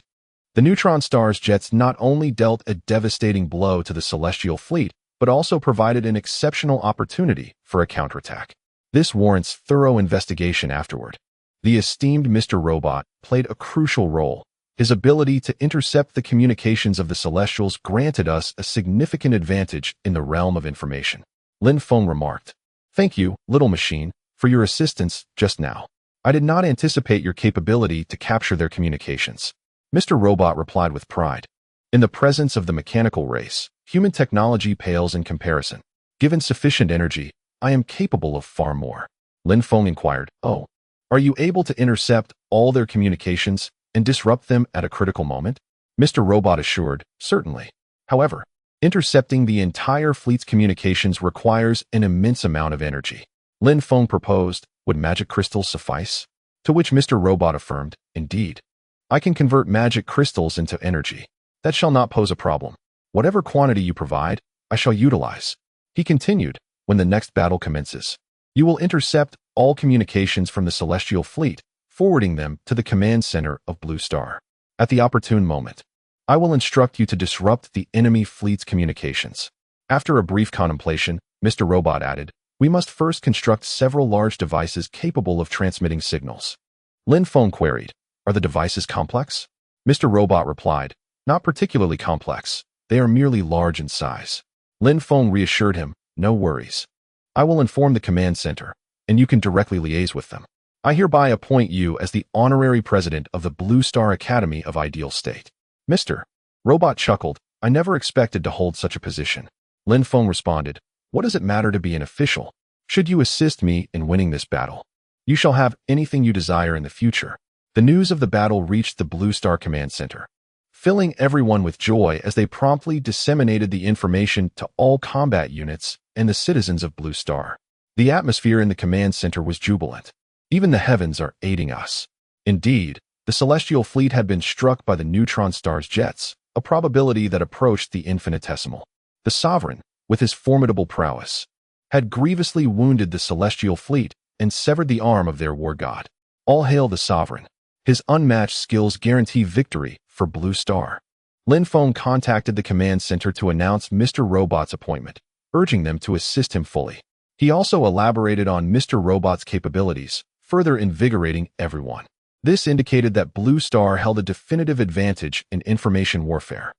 The neutron star's jets not only dealt a devastating blow to the celestial fleet, but also provided an exceptional opportunity for a counterattack. This warrants thorough investigation afterward. The esteemed Mr. Robot played a crucial role. His ability to intercept the communications of the Celestials granted us a significant advantage in the realm of information. Lin Feng remarked, "Thank you, little machine, for your assistance just now. I did not anticipate your capability to capture their communications." Mr. Robot replied with pride, "In the presence of the mechanical race, human technology pales in comparison. Given sufficient energy, I am capable of far more." Lin Feng inquired, "Oh, are you able to intercept all their communications and disrupt them at a critical moment?" Mr. Robot assured, "Certainly. However, intercepting the entire fleet's communications requires an immense amount of energy." Lin Feng proposed, "Would magic crystals suffice?" To which Mr. Robot affirmed, "Indeed. I can convert magic crystals into energy. That shall not pose a problem. Whatever quantity you provide, I shall utilize." He continued, "When the next battle commences, you will intercept all communications from the celestial fleet, forwarding them to the command center of Blue Star. At the opportune moment, I will instruct you to disrupt the enemy fleet's communications." After a brief contemplation, Mr. Robot added, "We must first construct several large devices capable of transmitting signals." Lin Feng queried, "Are the devices complex?" Mr. Robot replied, "Not particularly complex. They are merely large in size." Lin Feng reassured him, "No worries. I will inform the command center, and you can directly liaise with them. I hereby appoint you as the honorary president of the Blue Star Academy of Ideal State." Mr. Robot chuckled, "I never expected to hold such a position." Lin Feng responded, "What does it matter to be an official? Should you assist me in winning this battle, you shall have anything you desire in the future." The news of the battle reached the Blue Star Command Center, filling everyone with joy as they promptly disseminated the information to all combat units and the citizens of Blue Star. The atmosphere in the command center was jubilant. "Even the heavens are aiding us." Indeed, the celestial fleet had been struck by the neutron star's jets, a probability that approached the infinitesimal. The sovereign, with his formidable prowess, had grievously wounded the celestial fleet and severed the arm of their war god. All hail the sovereign. His unmatched skills guarantee victory for Blue Star. Lin Feng contacted the command center to announce Mr. Robot's appointment, urging them to assist him fully. He also elaborated on Mr. Robot's capabilities, further invigorating everyone. This indicated that Blue Star held a definitive advantage in information warfare.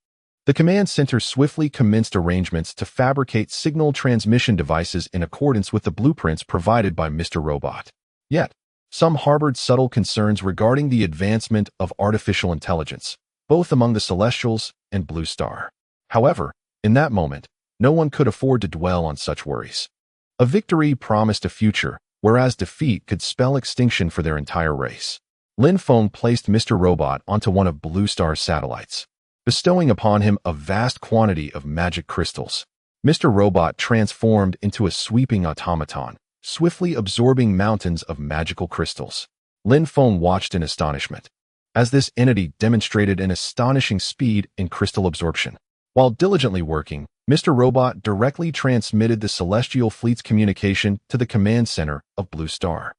The command center swiftly commenced arrangements to fabricate signal transmission devices in accordance with the blueprints provided by Mr. Robot. Yet, some harbored subtle concerns regarding the advancement of artificial intelligence, both among the Celestials and Blue Star. However, in that moment, no one could afford to dwell on such worries. A victory promised a future, whereas defeat could spell extinction for their entire race. Lin Feng placed Mr. Robot onto one of Blue Star's satellites, bestowing upon him a vast quantity of magic crystals. Mr. Robot transformed into a sweeping automaton, swiftly absorbing mountains of magical crystals. Lin Feng watched in astonishment, as this entity demonstrated an astonishing speed in crystal absorption. While diligently working, Mr. Robot directly transmitted the celestial fleet's communication to the command center of Blue Star.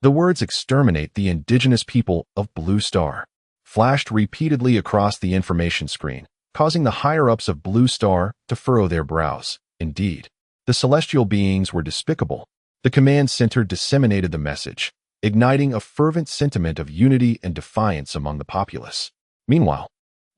The words "exterminate the indigenous people of Blue Star" flashed repeatedly across the information screen, causing the higher-ups of Blue Star to furrow their brows. Indeed, the celestial beings were despicable. The command center disseminated the message, igniting a fervent sentiment of unity and defiance among the populace. Meanwhile,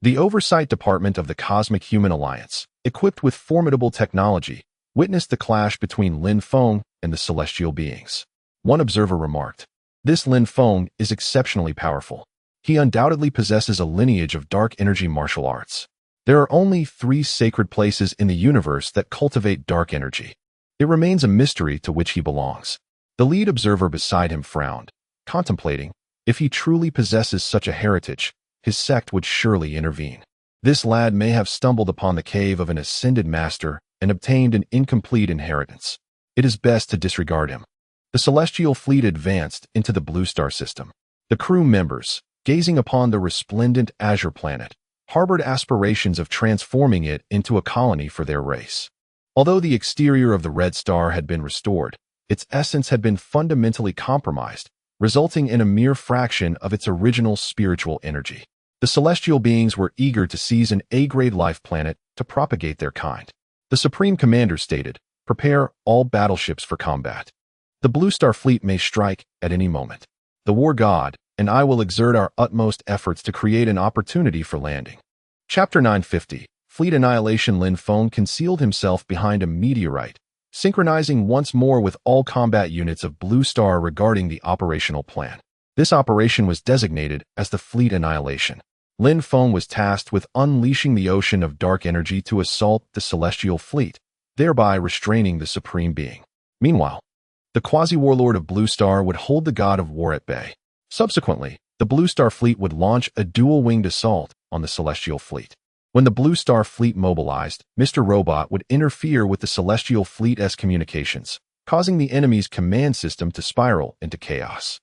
the Oversight Department of the Cosmic Human Alliance, equipped with formidable technology, witnessed the clash between Lin Feng and the celestial beings. One observer remarked, "This Lin Feng is exceptionally powerful. He undoubtedly possesses a lineage of dark energy martial arts. There are only 3 sacred places in the universe that cultivate dark energy. It remains a mystery to which he belongs." The lead observer beside him frowned, contemplating, if he truly possesses such a heritage, his sect would surely intervene. This lad may have stumbled upon the cave of an ascended master and obtained an incomplete inheritance. It is best to disregard him. The celestial fleet advanced into the Blue Star system. The crew members, gazing upon the resplendent azure planet, harbored aspirations of transforming it into a colony for their race. Although the exterior of the Red Star had been restored, its essence had been fundamentally compromised, resulting in a mere fraction of its original spiritual energy. The celestial beings were eager to seize an A-grade life planet to propagate their kind. The Supreme Commander stated, "Prepare all battleships for combat. The Blue Star fleet may strike at any moment. The War God and I will exert our utmost efforts to create an opportunity for landing." Chapter 950, Fleet Annihilation. Lin Feng concealed himself behind a meteorite, synchronizing once more with all combat units of Blue Star regarding the operational plan. This operation was designated as the Fleet Annihilation. Lin Feng was tasked with unleashing the ocean of dark energy to assault the celestial fleet, thereby restraining the Supreme Being. Meanwhile, the quasi-warlord of Blue Star would hold the God of War at bay. Subsequently, the Blue Star fleet would launch a dual-winged assault on the celestial fleet. When the Blue Star fleet mobilized, Mr. Robot would interfere with the celestial fleet's communications, causing the enemy's command system to spiral into chaos.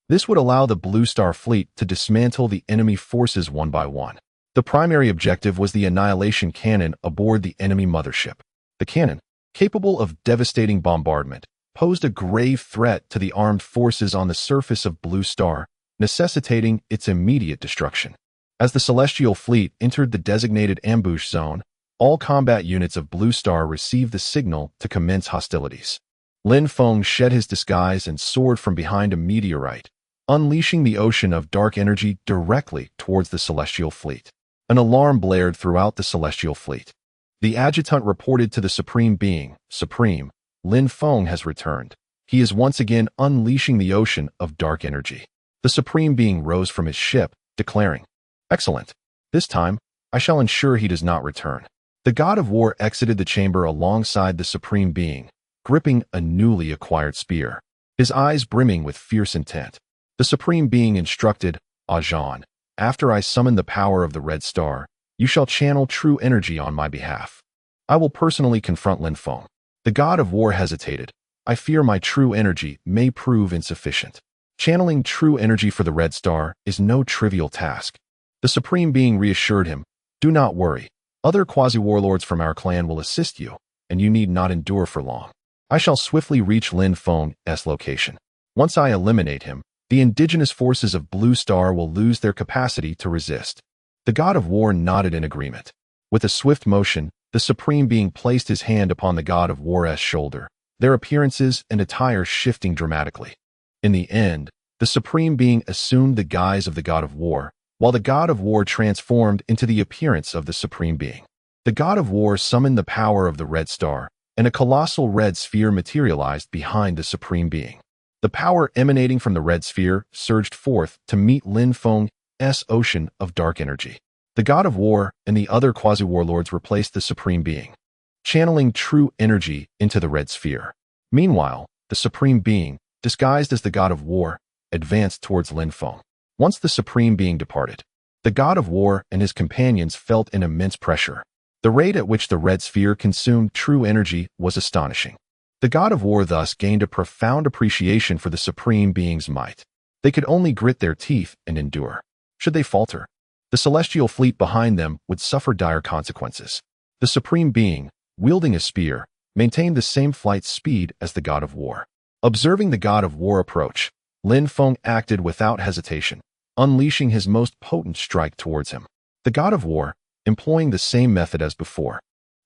This would allow the Blue Star fleet to dismantle the enemy forces one by one. The primary objective was the annihilation cannon aboard the enemy mothership. The cannon, capable of devastating bombardment, posed a grave threat to the armed forces on the surface of Blue Star, necessitating its immediate destruction. As the celestial fleet entered the designated ambush zone, all combat units of Blue Star received the signal to commence hostilities. Lin Feng shed his disguise and soared from behind a meteorite, unleashing the ocean of dark energy directly towards the celestial fleet. An alarm blared throughout the celestial fleet. The adjutant reported to the Supreme Being, "Supreme, Lin Feng has returned. He is once again unleashing the ocean of dark energy." The Supreme Being rose from his ship, declaring, "Excellent. This time, I shall ensure he does not return." The God of War exited the chamber alongside the Supreme Being, gripping a newly acquired spear, his eyes brimming with fierce intent. The Supreme Being instructed, "Ajahn, after I summon the power of the Red Star, you shall channel true energy on my behalf. I will personally confront Lin Feng." The God of War hesitated. "I fear my true energy may prove insufficient. Channeling true energy for the Red Star is no trivial task." The Supreme Being reassured him, "Do not worry. Other quasi-warlords from our clan will assist you, and you need not endure for long. I shall swiftly reach Lin Feng's location. Once I eliminate him, the indigenous forces of Blue Star will lose their capacity to resist." The God of War nodded in agreement. With a swift motion, the Supreme Being placed his hand upon the God of War's shoulder, their appearances and attire shifting dramatically. In the end, the Supreme Being assumed the guise of the God of War, while the God of War transformed into the appearance of the Supreme Being. The God of War summoned the power of the Red Star, and a colossal red sphere materialized behind the Supreme Being. The power emanating from the red sphere surged forth to meet Lin Feng's ocean of dark energy. The God of War and the other quasi-warlords replaced the Supreme Being, channeling true energy into the red sphere. Meanwhile, the Supreme Being, disguised as the God of War, advanced towards Lin Feng. Once the Supreme Being departed, the God of War and his companions felt an immense pressure. The rate at which the red sphere consumed true energy was astonishing. The God of War thus gained a profound appreciation for the Supreme Being's might. They could only grit their teeth and endure. Should they falter, the celestial fleet behind them would suffer dire consequences. The Supreme Being, wielding a spear, maintained the same flight speed as the God of War. Observing the God of War approach, Lin Feng acted without hesitation, unleashing his most potent strike towards him. The god of war, employing the same method as before,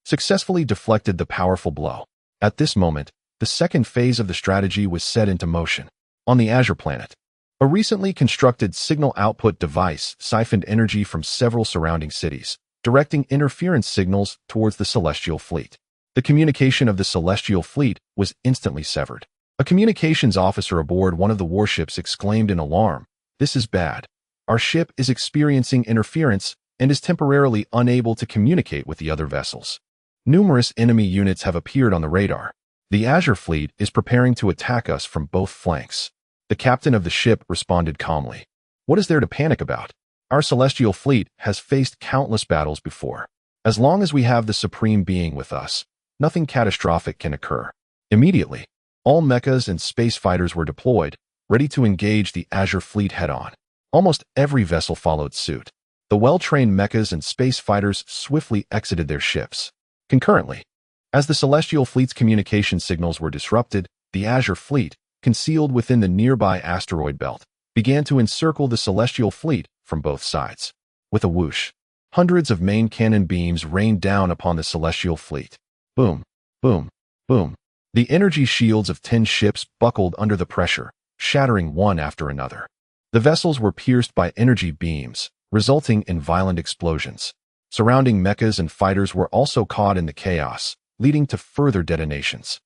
successfully deflected the powerful blow. At this moment, the second phase of the strategy was set into motion. On the Azure planet, a recently constructed signal output device siphoned energy from several surrounding cities, directing interference signals towards the Celestial Fleet. The communication of the Celestial Fleet was instantly severed. A communications officer aboard one of the warships exclaimed in alarm, "This is bad. Our ship is experiencing interference and is temporarily unable to communicate with the other vessels. Numerous enemy units have appeared on the radar. The Azure Fleet is preparing to attack us from both flanks." The captain of the ship responded calmly, "What is there to panic about? Our Celestial Fleet has faced countless battles before. As long as we have the Supreme Being with us, nothing catastrophic can occur." Immediately, all mechas and space fighters were deployed, ready to engage the Azure Fleet head-on. Almost every vessel followed suit. The well-trained mechas and space fighters swiftly exited their ships. Concurrently, as the Celestial Fleet's communication signals were disrupted, the Azure Fleet, concealed within the nearby asteroid belt, began to encircle the Celestial Fleet from both sides. With a whoosh, hundreds of main cannon beams rained down upon the Celestial Fleet. Boom, boom, boom. The energy shields of 10 ships buckled under the pressure, shattering one after another. The vessels were pierced by energy beams, resulting in violent explosions. Surrounding mechas and fighters were also caught in the chaos, leading to further detonations.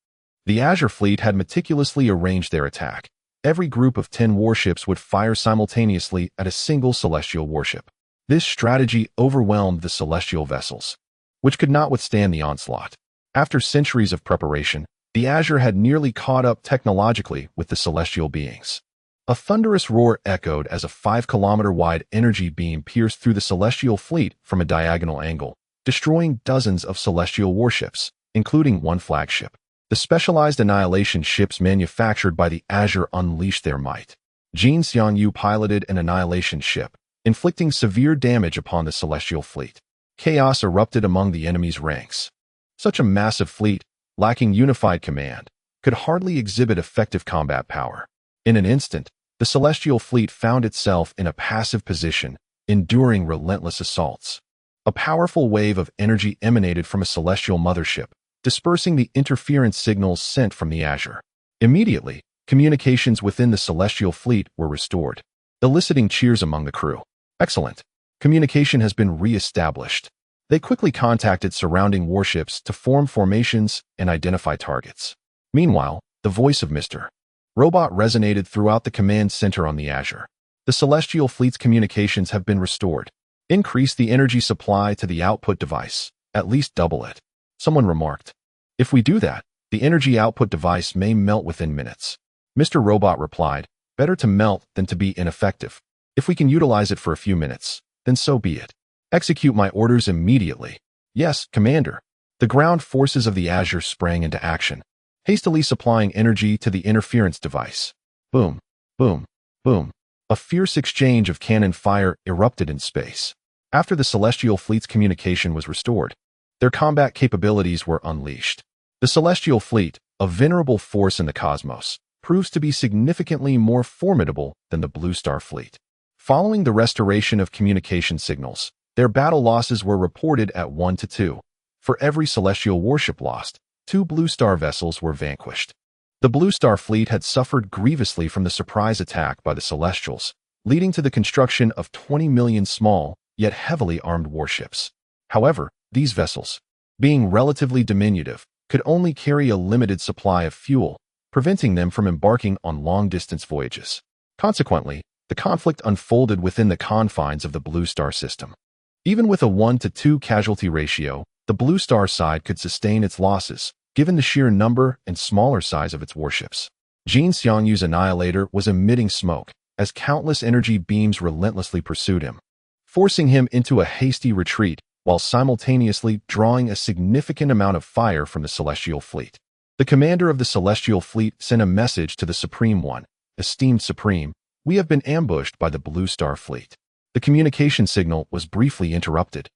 The Azure Fleet had meticulously arranged their attack. Every group of 10 warships would fire simultaneously at a single celestial warship. This strategy overwhelmed the celestial vessels, which could not withstand the onslaught. After centuries of preparation, the Azure had nearly caught up technologically with the celestial beings. A thunderous roar echoed as a 5-kilometer-wide energy beam pierced through the Celestial Fleet from a diagonal angle, destroying dozens of celestial warships, including one flagship. The specialized annihilation ships manufactured by the Azure unleashed their might. Jin Xiangyu piloted an annihilation ship, inflicting severe damage upon the Celestial Fleet. Chaos erupted among the enemy's ranks. Such a massive fleet, lacking unified command, could hardly exhibit effective combat power. In an instant, the Celestial Fleet found itself in a passive position, enduring relentless assaults. A powerful wave of energy emanated from a celestial mothership, dispersing the interference signals sent from the Azure. Immediately, communications within the Celestial Fleet were restored, eliciting cheers among the crew. "Excellent. Communication has been re-established." They quickly contacted surrounding warships to form formations and identify targets. Meanwhile, the voice of Mr. Robot resonated throughout the command center on the Azure. "The Celestial Fleet's communications have been restored. Increase the energy supply to the output device. At least double it." Someone remarked. "If we do that, the energy output device may melt within minutes." Mr. Robot replied, "Better to melt than to be ineffective. If we can utilize it for a few minutes, then so be it. Execute my orders immediately." "Yes, Commander." The ground forces of the Azure sprang into action, hastily supplying energy to the interference device. Boom, boom, boom. A fierce exchange of cannon fire erupted in space. After the Celestial Fleet's communication was restored, their combat capabilities were unleashed. The Celestial Fleet, a venerable force in the cosmos, proves to be significantly more formidable than the Blue Star Fleet. Following the restoration of communication signals, their battle losses were reported at 1 to 2. For every celestial warship lost, 2 Blue Star vessels were vanquished. The Blue Star Fleet had suffered grievously from the surprise attack by the Celestials, leading to the construction of 20 million small, yet heavily armed warships. However, these vessels, being relatively diminutive, could only carry a limited supply of fuel, preventing them from embarking on long-distance voyages. Consequently, the conflict unfolded within the confines of the Blue Star system. Even with a 1 to 2 casualty ratio, the Blue Star side could sustain its losses, given the sheer number and smaller size of its warships. Jin Xiangyu's Annihilator was emitting smoke, as countless energy beams relentlessly pursued him, forcing him into a hasty retreat while simultaneously drawing a significant amount of fire from the Celestial Fleet. The commander of the Celestial Fleet sent a message to the Supreme One. "Esteemed Supreme, we have been ambushed by the Blue Star Fleet." The communication signal was briefly interrupted,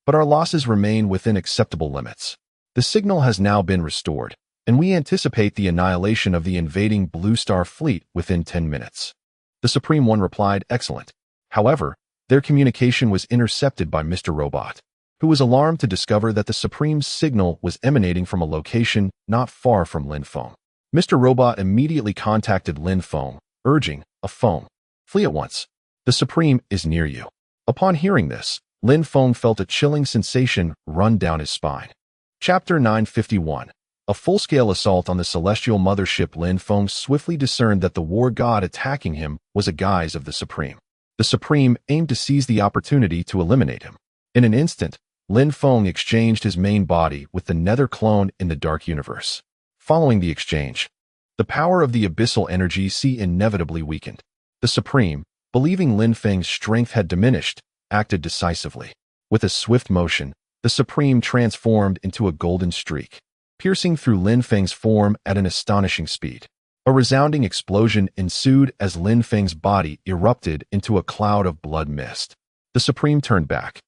but our losses remain within acceptable limits. The signal has now been restored, and we anticipate the annihilation of the invading Blue Star Fleet within 10 minutes. The Supreme One replied, "Excellent. However, their communication was intercepted by Mr. Robot, who was alarmed to discover that the Supreme's signal was emanating from a location not far from Lin Feng. Mr. Robot immediately contacted Lin Feng, urging, "A Feng, flee at once. The Supreme is near you." Upon hearing this, Lin Feng felt a chilling sensation run down his spine. Chapter 951. A full-scale assault on the celestial mothership. Lin Feng swiftly discerned that the war god attacking him was a guise of the Supreme. The Supreme aimed to seize the opportunity to eliminate him. In an instant, Lin Feng exchanged his main body with the nether clone in the dark universe. Following the exchange, the power of the abyssal energy sea inevitably weakened. The Supreme, believing Lin Feng's strength had diminished, acted decisively. With a swift motion, the Supreme transformed into a golden streak, piercing through Lin Feng's form at an astonishing speed. A resounding explosion ensued as Lin Feng's body erupted into a cloud of blood mist. The Supreme turned back,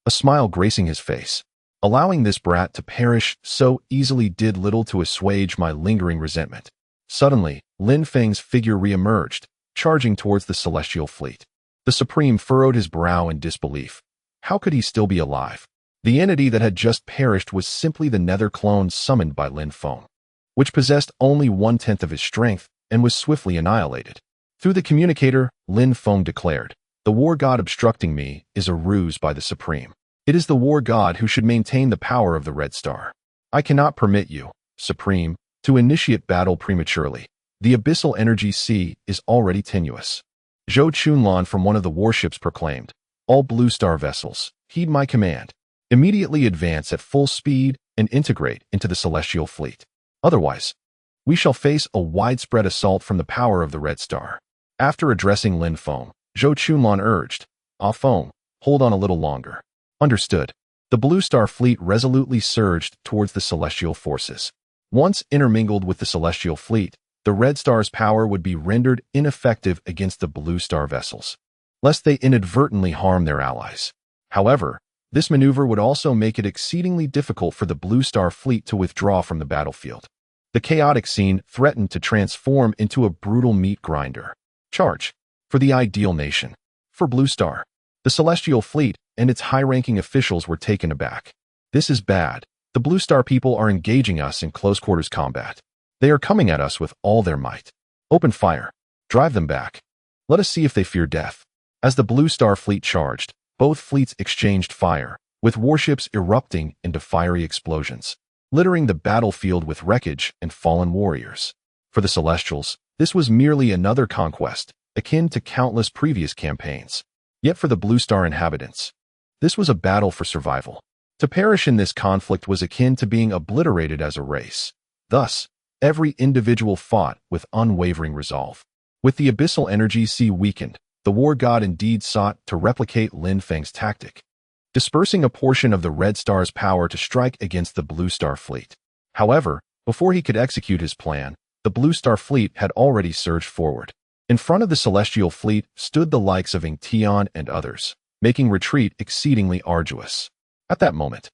a smile gracing his face. Allowing this brat to perish so easily did little to assuage my lingering resentment. Suddenly, Lin Feng's figure re-emerged, charging towards the celestial fleet. The Supreme furrowed his brow in disbelief. How could he still be alive? The entity that had just perished was simply the nether clone summoned by Lin Feng, which possessed only 1/10 of his strength and was swiftly annihilated. Through the communicator, Lin Feng declared, "The war god obstructing me is a ruse by the Supreme. It is the war god who should maintain the power of the Red Star. I cannot permit you, Supreme, to initiate battle prematurely. The abyssal energy sea is already tenuous." Zhou Chunlan from one of the warships proclaimed, "All Blue Star vessels, heed my command. Immediately advance at full speed and integrate into the celestial fleet. Otherwise, we shall face a widespread assault from the power of the Red Star." After addressing Lin Feng, Zhou Chunlan urged, "Ah Feng, hold on a little longer." Understood. The Blue Star fleet resolutely surged towards the celestial forces. Once intermingled with the celestial fleet, the Red Star's power would be rendered ineffective against the Blue Star vessels, lest they inadvertently harm their allies. However, this maneuver would also make it exceedingly difficult for the Blue Star fleet to withdraw from the battlefield. The chaotic scene threatened to transform into a brutal meat grinder. Charge! For the ideal nation. For Blue Star. The Celestial Fleet and its high-ranking officials were taken aback. "This is bad. The Blue Star people are engaging us in close-quarters combat. They are coming at us with all their might. Open fire. Drive them back. Let us see if they fear death." As the Blue Star fleet charged, both fleets exchanged fire, with warships erupting into fiery explosions, littering the battlefield with wreckage and fallen warriors. For the Celestials, this was merely another conquest, akin to countless previous campaigns. Yet for the Blue Star inhabitants, this was a battle for survival. To perish in this conflict was akin to being obliterated as a race. Thus, every individual fought with unwavering resolve. With the abyssal energy sea weakened, the war god indeed sought to replicate Lin Feng's tactic, dispersing a portion of the Red Star's power to strike against the Blue Star fleet. However, before he could execute his plan, the Blue Star fleet had already surged forward. In front of the Celestial fleet stood the likes of Ing Tian and others, making retreat exceedingly arduous. At that moment,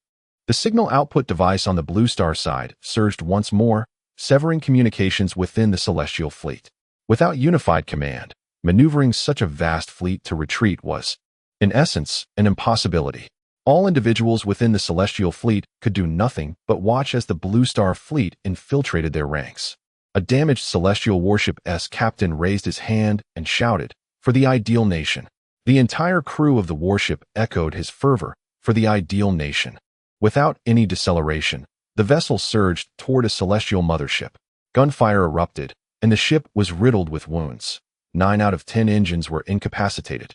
the signal output device on the Blue Star side surged once more, severing communications within the Celestial fleet. Without unified command, maneuvering such a vast fleet to retreat was, in essence, an impossibility. All individuals within the Celestial fleet could do nothing but watch as the Blue Star fleet infiltrated their ranks. A damaged Celestial Warship's captain raised his hand and shouted, "For the ideal nation." The entire crew of the warship echoed his fervor, "For the ideal nation." Without any deceleration, the vessel surged toward a celestial mothership. Gunfire erupted, and the ship was riddled with wounds. 9 out of 10 engines were incapacitated.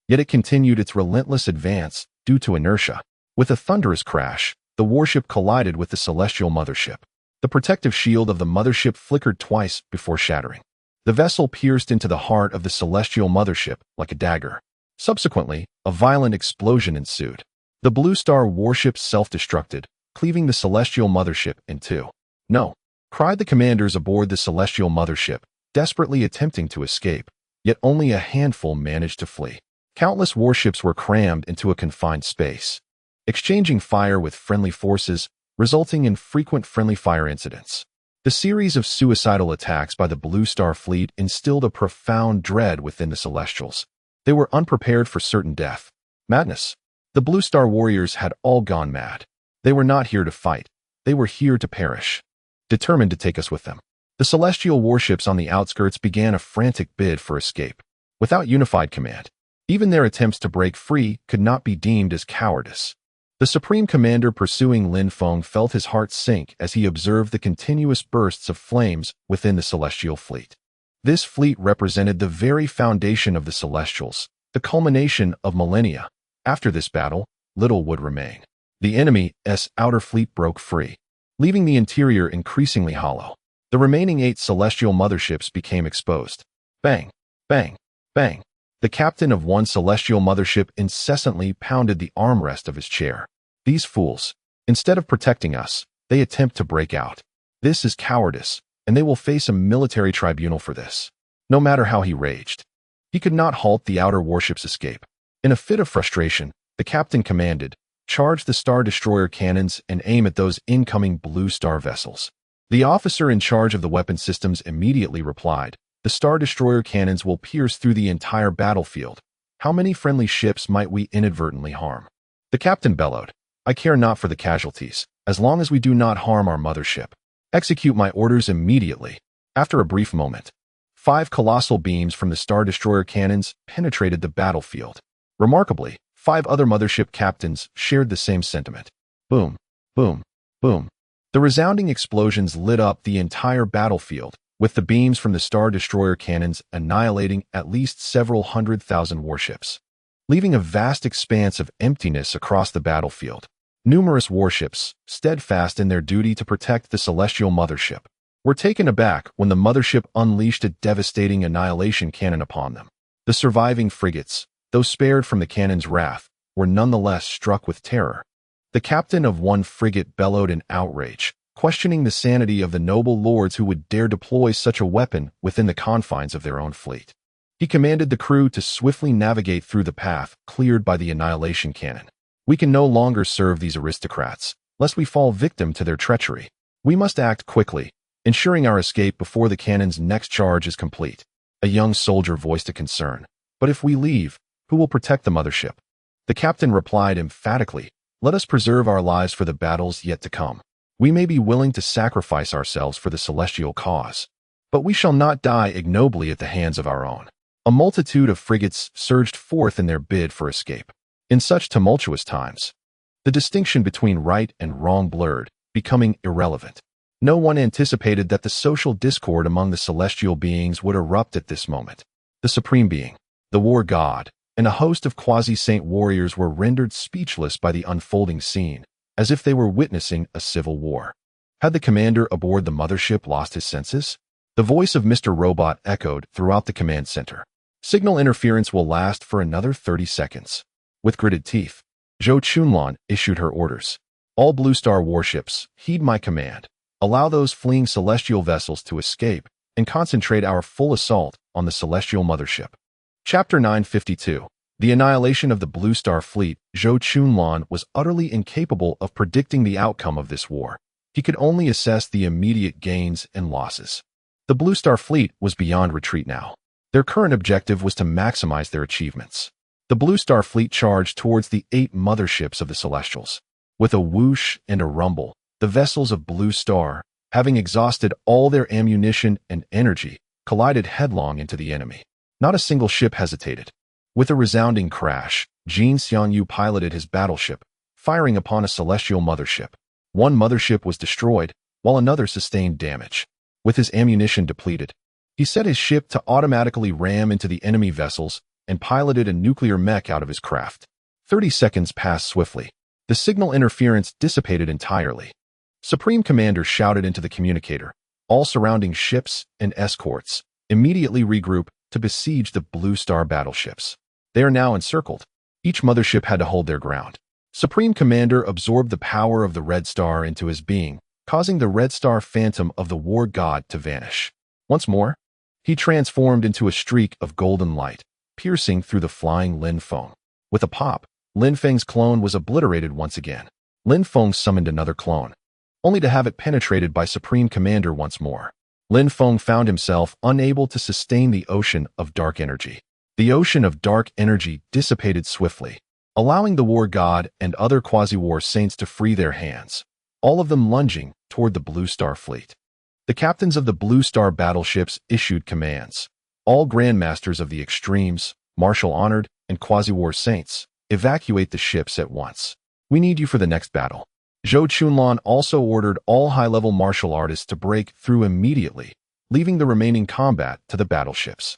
Yet it continued its relentless advance due to inertia. With a thunderous crash, the warship collided with the celestial mothership. The protective shield of the mothership flickered twice before shattering. The vessel pierced into the heart of the celestial mothership like a dagger. Subsequently, a violent explosion ensued. The Blue Star warship self-destructed, cleaving the celestial mothership in two. "No!" cried the commanders aboard the celestial mothership, desperately attempting to escape, yet only a handful managed to flee. Countless warships were crammed into a confined space, exchanging fire with friendly forces, resulting in frequent friendly fire incidents. The series of suicidal attacks by the Blue Star fleet instilled a profound dread within the Celestials. They were unprepared for certain death. Madness. The Blue Star warriors had all gone mad. They were not here to fight. They were here to perish, determined to take us with them. The celestial warships on the outskirts began a frantic bid for escape. Without unified command, even their attempts to break free could not be deemed as cowardice. The Supreme Commander pursuing Lin Feng felt his heart sink as he observed the continuous bursts of flames within the celestial fleet. This fleet represented the very foundation of the Celestials, the culmination of millennia. After this battle, little would remain. The enemy's outer fleet broke free, leaving the interior increasingly hollow. The remaining 8 celestial motherships became exposed. Bang, bang, bang. The captain of one celestial mothership incessantly pounded the armrest of his chair. These fools, instead of protecting us, they attempt to break out. This is cowardice, and they will face a military tribunal for this. No matter how he raged, he could not halt the outer warship's escape. In a fit of frustration, the captain commanded, "Charge the Star Destroyer cannons and aim at those incoming Blue Star vessels." The officer in charge of the weapon systems immediately replied, "The Star Destroyer cannons will pierce through the entire battlefield. How many friendly ships might we inadvertently harm?" The captain bellowed, "I care not for the casualties, as long as we do not harm our mothership. Execute my orders immediately." After a brief moment, 5 colossal beams from the Star Destroyer cannons penetrated the battlefield. Remarkably, 5 other mothership captains shared the same sentiment. Boom, boom, boom. The resounding explosions lit up the entire battlefield, with the beams from the Star Destroyer cannons annihilating at least several 100,000 warships, leaving a vast expanse of emptiness across the battlefield. Numerous warships, steadfast in their duty to protect the celestial mothership, were taken aback when the mothership unleashed a devastating annihilation cannon upon them. The surviving frigates, though spared from the cannon's wrath, were nonetheless struck with terror. The captain of one frigate bellowed in outrage, questioning the sanity of the noble lords who would dare deploy such a weapon within the confines of their own fleet. He commanded the crew to swiftly navigate through the path cleared by the annihilation cannon. "We can no longer serve these aristocrats, lest we fall victim to their treachery. We must act quickly, ensuring our escape before the cannon's next charge is complete." A young soldier voiced a concern. "But if we leave, who will protect the mothership?" The captain replied emphatically, "Let us preserve our lives for the battles yet to come. We may be willing to sacrifice ourselves for the celestial cause, but we shall not die ignobly at the hands of our own." A multitude of frigates surged forth in their bid for escape. In such tumultuous times, the distinction between right and wrong blurred, becoming irrelevant. No one anticipated that the social discord among the celestial beings would erupt at this moment. The Supreme Being, the War God, and a host of quasi-saint warriors were rendered speechless by the unfolding scene, as if they were witnessing a civil war. Had the commander aboard the mothership lost his senses? The voice of Mr. Robot echoed throughout the command center. "Signal interference will last for another 30 seconds. With gritted teeth, Zhou Chunlan issued her orders. "All Blue Star warships, heed my command. Allow those fleeing celestial vessels to escape and concentrate our full assault on the celestial mothership." Chapter 952. The annihilation of the Blue Star fleet. Zhou Chunlan was utterly incapable of predicting the outcome of this war. He could only assess the immediate gains and losses. The Blue Star fleet was beyond retreat now. Their current objective was to maximize their achievements. The Blue Star fleet charged towards the 8 motherships of the Celestials. With a whoosh and a rumble, the vessels of Blue Star, having exhausted all their ammunition and energy, collided headlong into the enemy. Not a single ship hesitated. With a resounding crash, Jin Xiangyu piloted his battleship, firing upon a celestial mothership. One mothership was destroyed, while another sustained damage. With his ammunition depleted, he set his ship to automatically ram into the enemy vessels and piloted a nuclear mech out of his craft. 30 seconds passed swiftly. The signal interference dissipated entirely. Supreme Commander shouted into the communicator, "All surrounding ships and escorts, immediately regroup to besiege the Blue Star battleships. They are now encircled." Each mothership had to hold their ground. Supreme Commander absorbed the power of the Red Star into his being, causing the Red Star phantom of the War God to vanish. Once more, he transformed into a streak of golden light, piercing through the flying Lin Feng. With a pop, Lin Feng's clone was obliterated once again. Lin Feng summoned another clone, only to have it penetrated by Supreme Commander once more. Lin Feng found himself unable to sustain the ocean of dark energy. The ocean of dark energy dissipated swiftly, allowing the war god and other quasi-war saints to free their hands, all of them lunging toward the Blue Star fleet. The captains of the Blue Star battleships issued commands. All grandmasters of the extremes, martial-honored, and quasi-war saints, evacuate the ships at once. We need you for the next battle. Zhou Chunlan also ordered all high-level martial artists to break through immediately, leaving the remaining combat to the battleships.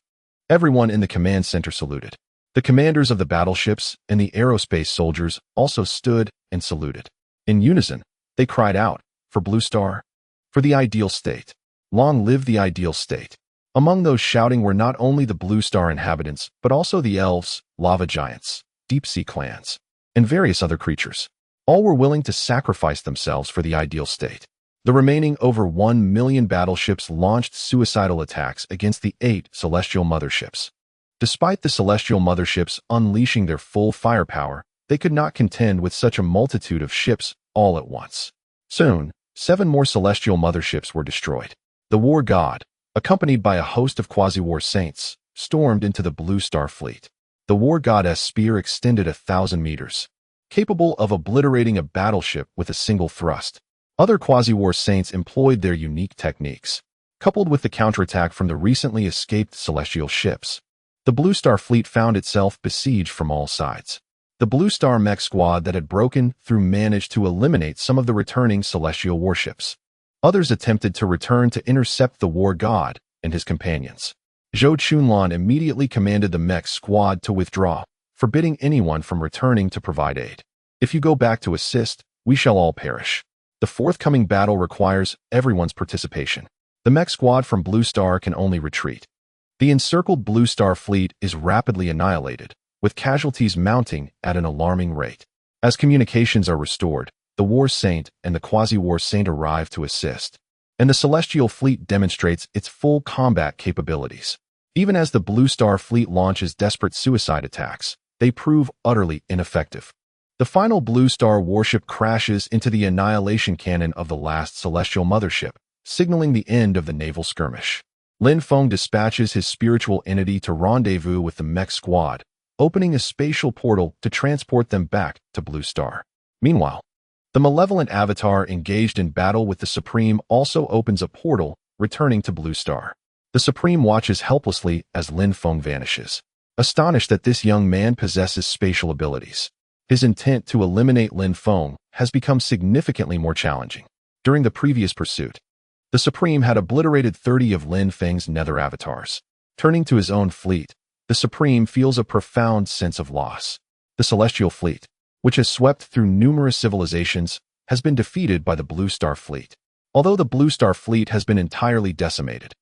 Everyone in the command center saluted. The commanders of the battleships and the aerospace soldiers also stood and saluted. In unison, they cried out, "For Blue Star! For the ideal state! Long live the ideal state!" Among those shouting were not only the Blue Star inhabitants, but also the elves, lava giants, deep-sea clans, and various other creatures. All were willing to sacrifice themselves for the ideal state. The remaining over 1 million battleships launched suicidal attacks against the 8 celestial motherships. Despite the celestial motherships unleashing their full firepower, they could not contend with such a multitude of ships all at once. Soon, 7 more celestial motherships were destroyed. The war god, accompanied by a host of quasi-war saints, stormed into the Blue Star fleet. The war god's spear extended 1,000 meters, capable of obliterating a battleship with a single thrust. Other quasi-war saints employed their unique techniques. Coupled with the counterattack from the recently escaped celestial ships, the Blue Star fleet found itself besieged from all sides. The Blue Star mech squad that had broken through managed to eliminate some of the returning celestial warships. Others attempted to return to intercept the war god and his companions. Zhou Chunlan immediately commanded the mech squad to withdraw, forbidding anyone from returning to provide aid. "If you go back to assist, we shall all perish. The forthcoming battle requires everyone's participation. The mech squad from Blue Star can only retreat." The encircled Blue Star fleet is rapidly annihilated, with casualties mounting at an alarming rate. As communications are restored, the War Saint and the Quasi-War Saint arrive to assist, and the Celestial Fleet demonstrates its full combat capabilities. Even as the Blue Star fleet launches desperate suicide attacks, they prove utterly ineffective. The final Blue Star warship crashes into the annihilation cannon of the last celestial mothership, signaling the end of the naval skirmish. Lin Feng dispatches his spiritual entity to rendezvous with the mech squad, opening a spatial portal to transport them back to Blue Star. Meanwhile, the malevolent avatar engaged in battle with the Supreme also opens a portal, returning to Blue Star. The Supreme watches helplessly as Lin Feng vanishes, astonished that this young man possesses spatial abilities. His intent to eliminate Lin Feng has become significantly more challenging. During the previous pursuit, the Supreme had obliterated 30 of Lin Feng's nether avatars. Turning to his own fleet, the Supreme feels a profound sense of loss. The Celestial Fleet, which has swept through numerous civilizations, has been defeated by the Blue Star Fleet. Although the Blue Star Fleet has been entirely decimated,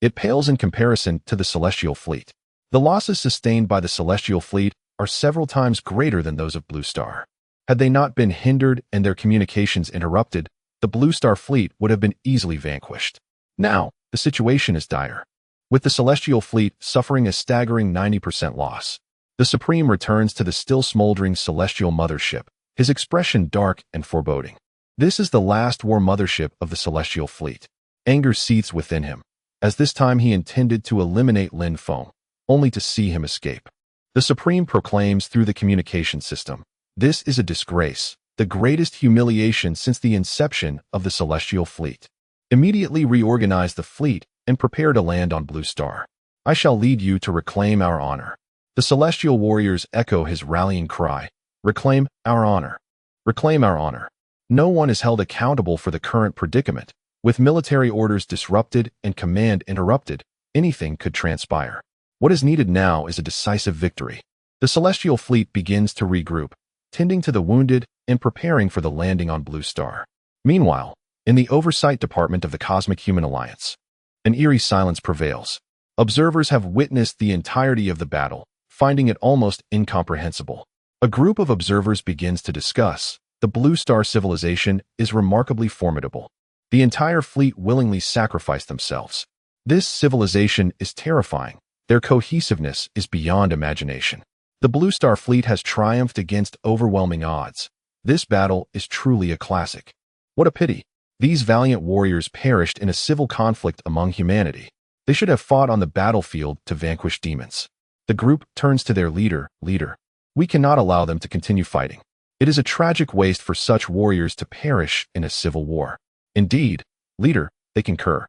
it pales in comparison to the Celestial Fleet. The losses sustained by the Celestial Fleet are several times greater than those of Blue Star. Had they not been hindered and their communications interrupted, the Blue Star Fleet would have been easily vanquished. Now, the situation is dire, with the Celestial Fleet suffering a staggering 90% loss. The Supreme returns to the still smoldering Celestial Mothership, his expression dark and foreboding. This is the last war mothership of the Celestial Fleet. Anger seethes within him, as this time he intended to eliminate Lin Feng, only to see him escape. The Supreme proclaims through the communication system, "This is a disgrace, the greatest humiliation since the inception of the Celestial Fleet. Immediately reorganize the fleet and prepare to land on Blue Star. I shall lead you to reclaim our honor." The Celestial Warriors echo his rallying cry, "Reclaim our honor! Reclaim our honor!" No one is held accountable for the current predicament. With military orders disrupted and command interrupted, anything could transpire. What is needed now is a decisive victory. The Celestial Fleet begins to regroup, tending to the wounded and preparing for the landing on Blue Star. Meanwhile, in the Oversight Department of the Cosmic Human Alliance, an eerie silence prevails. Observers have witnessed the entirety of the battle, finding it almost incomprehensible. A group of observers begins to discuss. The Blue Star civilization is remarkably formidable. The entire fleet willingly sacrificed themselves. This civilization is terrifying. Their cohesiveness is beyond imagination. The Blue Star fleet has triumphed against overwhelming odds. This battle is truly a classic. What a pity. These valiant warriors perished in a civil conflict among humanity. They should have fought on the battlefield to vanquish demons. The group turns to their leader. Leader, we cannot allow them to continue fighting. It is a tragic waste for such warriors to perish in a civil war. Indeed, leader, they concur.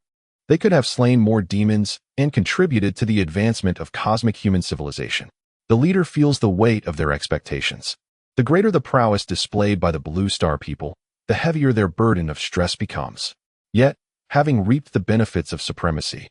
They could have slain more demons and contributed to the advancement of cosmic human civilization. The leader feels the weight of their expectations. The greater the prowess displayed by the Blue Star people, the heavier their burden of stress becomes. Yet, having reaped the benefits of supremacy,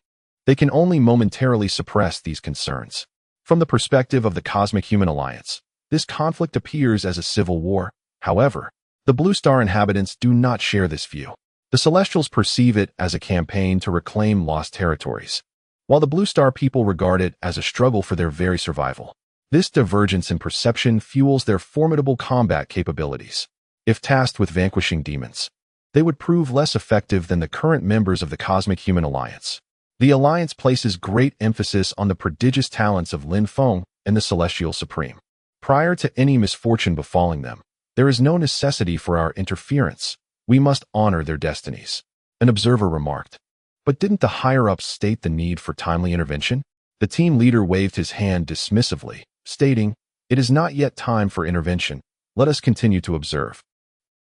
they can only momentarily suppress these concerns. From the perspective of the Cosmic Human Alliance, this conflict appears as a civil war. However, the Blue Star inhabitants do not share this view. The Celestials perceive it as a campaign to reclaim lost territories, while the Blue Star people regard it as a struggle for their very survival. This divergence in perception fuels their formidable combat capabilities. If tasked with vanquishing demons, they would prove less effective than the current members of the Cosmic Human Alliance. The Alliance places great emphasis on the prodigious talents of Lin Feng and the Celestial Supreme. Prior to any misfortune befalling them, there is no necessity for our interference. We must honor their destinies. An observer remarked. But didn't the higher-ups state the need for timely intervention? The team leader waved his hand dismissively, stating, "It is not yet time for intervention. Let us continue to observe."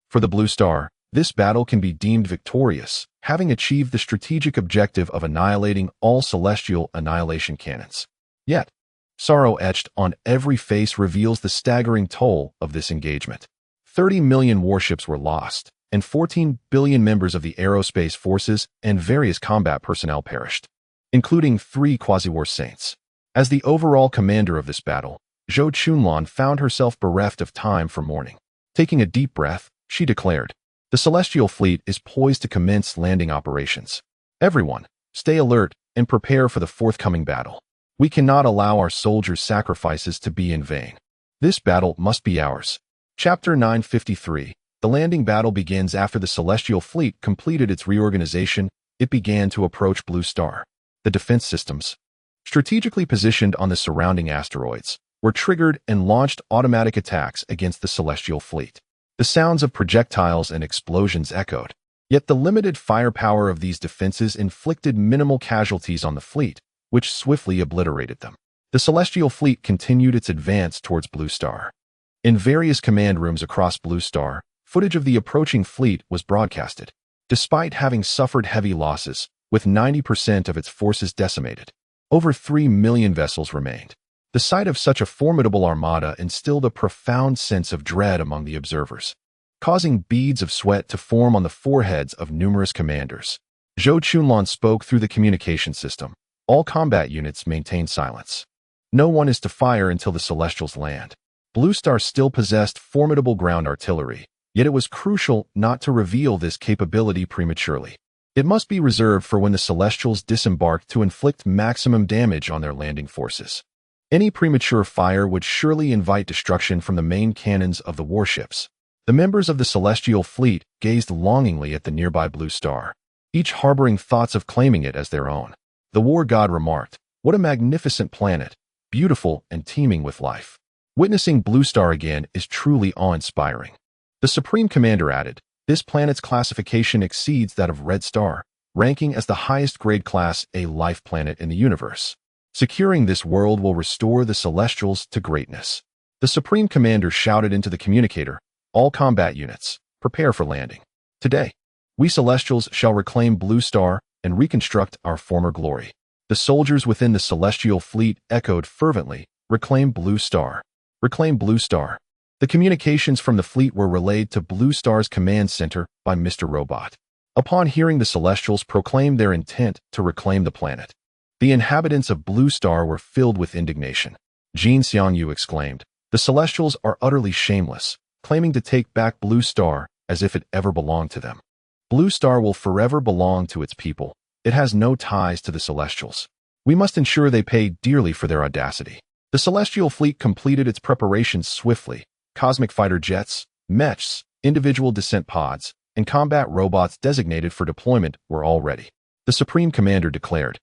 For the Blue Star, this battle can be deemed victorious, having achieved the strategic objective of annihilating all celestial annihilation cannons. Yet, sorrow etched on every face reveals the staggering toll of this engagement. 30 million warships were lost, and 14 billion members of the aerospace forces and various combat personnel perished, including 3 quasi-war saints. As the overall commander of this battle, Zhou Chunlan found herself bereft of time for mourning. Taking a deep breath, she declared, "The Celestial Fleet is poised to commence landing operations. Everyone, stay alert and prepare for the forthcoming battle. We cannot allow our soldiers' sacrifices to be in vain. This battle must be ours." Chapter 953. The landing battle begins after the Celestial Fleet completed its reorganization. It began to approach Blue Star. The defense systems, strategically positioned on the surrounding asteroids, were triggered and launched automatic attacks against the Celestial Fleet. The sounds of projectiles and explosions echoed. Yet the limited firepower of these defenses inflicted minimal casualties on the fleet, which swiftly obliterated them. The Celestial Fleet continued its advance towards Blue Star. In various command rooms across Blue Star, footage of the approaching fleet was broadcasted. Despite having suffered heavy losses, with 90% of its forces decimated, over 3 million vessels remained. The sight of such a formidable armada instilled a profound sense of dread among the observers, causing beads of sweat to form on the foreheads of numerous commanders. Zhou Chunlan spoke through the communication system. All combat units maintain silence. No one is to fire until the Celestials land. Blue Star still possessed formidable ground artillery, yet it was crucial not to reveal this capability prematurely. It must be reserved for when the Celestials disembarked to inflict maximum damage on their landing forces. Any premature fire would surely invite destruction from the main cannons of the warships. The members of the Celestial Fleet gazed longingly at the nearby Blue Star, each harboring thoughts of claiming it as their own. The war god remarked, "What a magnificent planet, beautiful and teeming with life. Witnessing Blue Star again is truly awe-inspiring." The Supreme Commander added, "This planet's classification exceeds that of Red Star, ranking as the highest grade class A life planet in the universe. Securing this world will restore the Celestials to greatness." The Supreme Commander shouted into the communicator, "All combat units, prepare for landing. Today, we Celestials shall reclaim Blue Star and reconstruct our former glory." The soldiers within the Celestial Fleet echoed fervently, "Reclaim Blue Star. Reclaim Blue Star." The communications from the fleet were relayed to Blue Star's command center by Mr. Robot. Upon hearing the Celestials proclaim their intent to reclaim the planet, the inhabitants of Blue Star were filled with indignation. Jin Xiangyu exclaimed, "The Celestials are utterly shameless, claiming to take back Blue Star as if it ever belonged to them. Blue Star will forever belong to its people. It has no ties to the Celestials. We must ensure they pay dearly for their audacity." The Celestial Fleet completed its preparations swiftly. Cosmic fighter jets, mechs, individual descent pods, and combat robots designated for deployment were all ready. The Supreme Commander declared,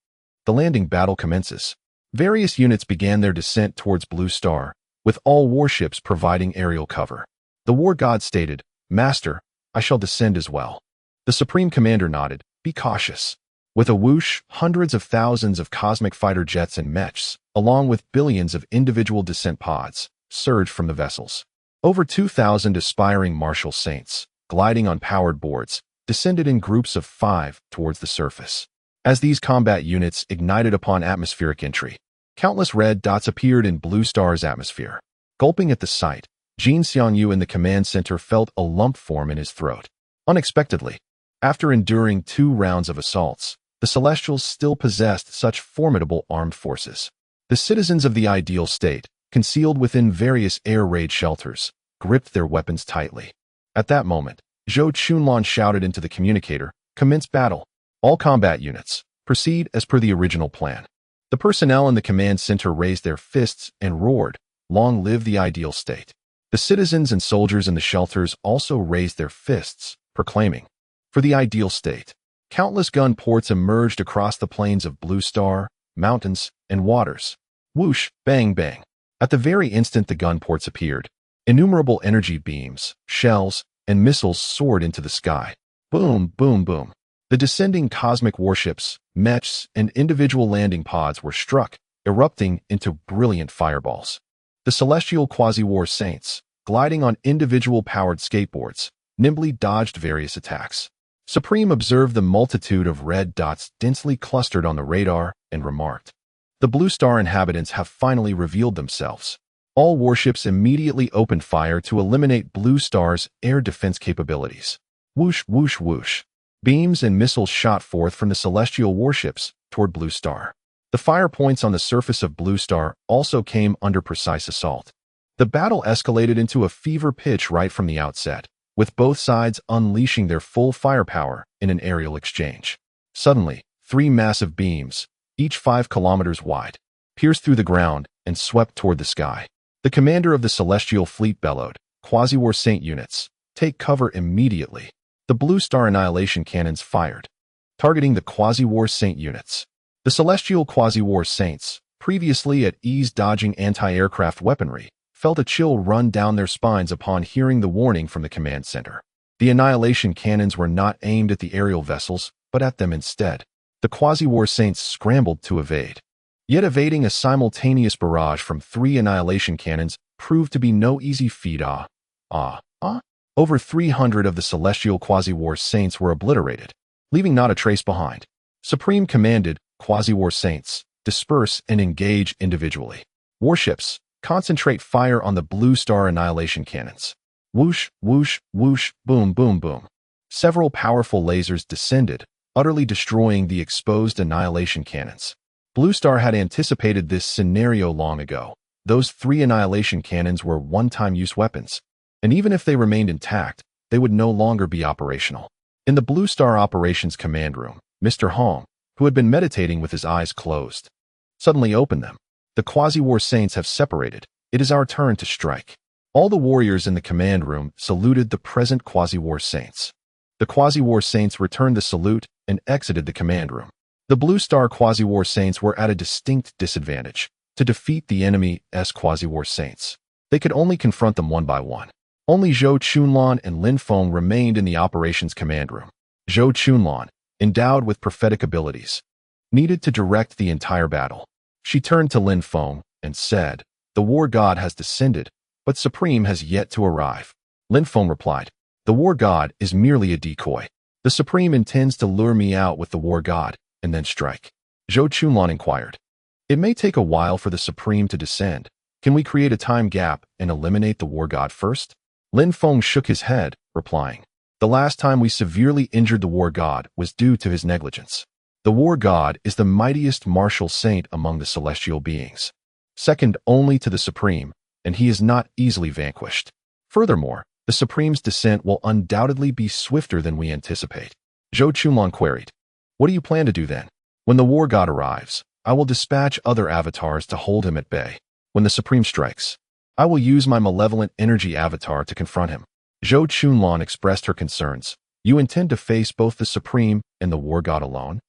"The landing battle commences." Various units began their descent towards Blue Star, with all warships providing aerial cover. The war god stated, "Master, I shall descend as well." The Supreme Commander nodded, "Be cautious. With a whoosh, hundreds of thousands of cosmic fighter jets and mechs, along with billions of individual descent pods, surged from the vessels. Over 2,000 aspiring martial saints, gliding on powered boards, descended in groups of 5 towards the surface. As these combat units ignited upon atmospheric entry, countless red dots appeared in Blue Star's atmosphere. Gulping at the sight, Jin Xiangyu in the command center felt a lump form in his throat. Unexpectedly, after enduring 2 rounds of assaults, the Celestials still possessed such formidable armed forces. The citizens of the ideal state, concealed within various air raid shelters, gripped their weapons tightly. At that moment, Zhou Chunlan shouted into the communicator, "Commence battle. All combat units, proceed as per the original plan." The personnel in the command center raised their fists and roared, "Long live the ideal state." The citizens and soldiers in the shelters also raised their fists, proclaiming, "For the ideal state." Countless gun ports emerged across the plains of Blue Star, mountains, and waters. Whoosh, bang, bang. At the very instant the gun ports appeared, innumerable energy beams, shells, and missiles soared into the sky. Boom, boom, boom. The descending cosmic warships, mechs, and individual landing pods were struck, erupting into brilliant fireballs. The celestial quasi-war saints, gliding on individual powered skateboards, nimbly dodged various attacks. Supreme observed the multitude of red dots densely clustered on the radar and remarked, "The Blue Star inhabitants have finally revealed themselves." All warships immediately opened fire to eliminate Blue Star's air defense capabilities. Whoosh, whoosh, whoosh. Beams and missiles shot forth from the celestial warships toward Blue Star. The fire points on the surface of Blue Star also came under precise assault. The battle escalated into a fever pitch right from the outset, with both sides unleashing their full firepower in an aerial exchange. Suddenly, 3 massive beams, each 5 kilometers wide, pierced through the ground and swept toward the sky. The commander of the celestial fleet bellowed, "Quasi-War Saint units, take cover immediately." The Blue Star annihilation cannons fired, targeting the Quasi-War Saint units. The celestial Quasi-War Saints, previously at ease dodging anti-aircraft weaponry, felt a chill run down their spines upon hearing the warning from the command center. The annihilation cannons were not aimed at the aerial vessels, but at them instead. The Quasi-War Saints scrambled to evade. Yet evading a simultaneous barrage from 3 annihilation cannons proved to be no easy feat. Over 300 of the celestial Quasi-War Saints were obliterated, leaving not a trace behind. Supreme commanded, "Quasi-War Saints, disperse and engage individually. Warships, concentrate fire on the Blue Star annihilation cannons." Whoosh, whoosh, whoosh, boom, boom, boom. Several powerful lasers descended, utterly destroying the exposed annihilation cannons. Blue Star had anticipated this scenario long ago. Those 3 annihilation cannons were one-time use weapons, and even if they remained intact, they would no longer be operational. In the Blue Star Operations Command Room, Mr. Hong, who had been meditating with his eyes closed, suddenly opened them. "The Quasi-War Saints have separated. It is our turn to strike." All the warriors in the command room saluted the present Quasi-War Saints. The Quasi-War Saints returned the salute and exited the command room. The Blue Star Quasi-War Saints were at a distinct disadvantage. To defeat the enemy's Quasi-War Saints, they could only confront them one by one. Only Zhou Chunlan and Lin Feng remained in the operations command room. Zhou Chunlan, endowed with prophetic abilities, needed to direct the entire battle. She turned to Lin Feng and said, "The war god has descended, but Supreme has yet to arrive." Lin Feng replied, "The war god is merely a decoy. The Supreme intends to lure me out with the war god and then strike." Zhou Chunlan inquired, "It may take a while for the Supreme to descend. Can we create a time gap and eliminate the war god first?" Lin Feng shook his head, replying, "The last time we severely injured the war god was due to his negligence. The war god is the mightiest martial saint among the celestial beings, second only to the Supreme, and he is not easily vanquished. Furthermore, the Supreme's descent will undoubtedly be swifter than we anticipate." Zhou Chunlan queried, "What do you plan to do then?" "When the war god arrives, I will dispatch other avatars to hold him at bay. When the Supreme strikes, I will use my malevolent energy avatar to confront him." Zhou Chunlan expressed her concerns. "You intend to face both the Supreme and the war god alone?"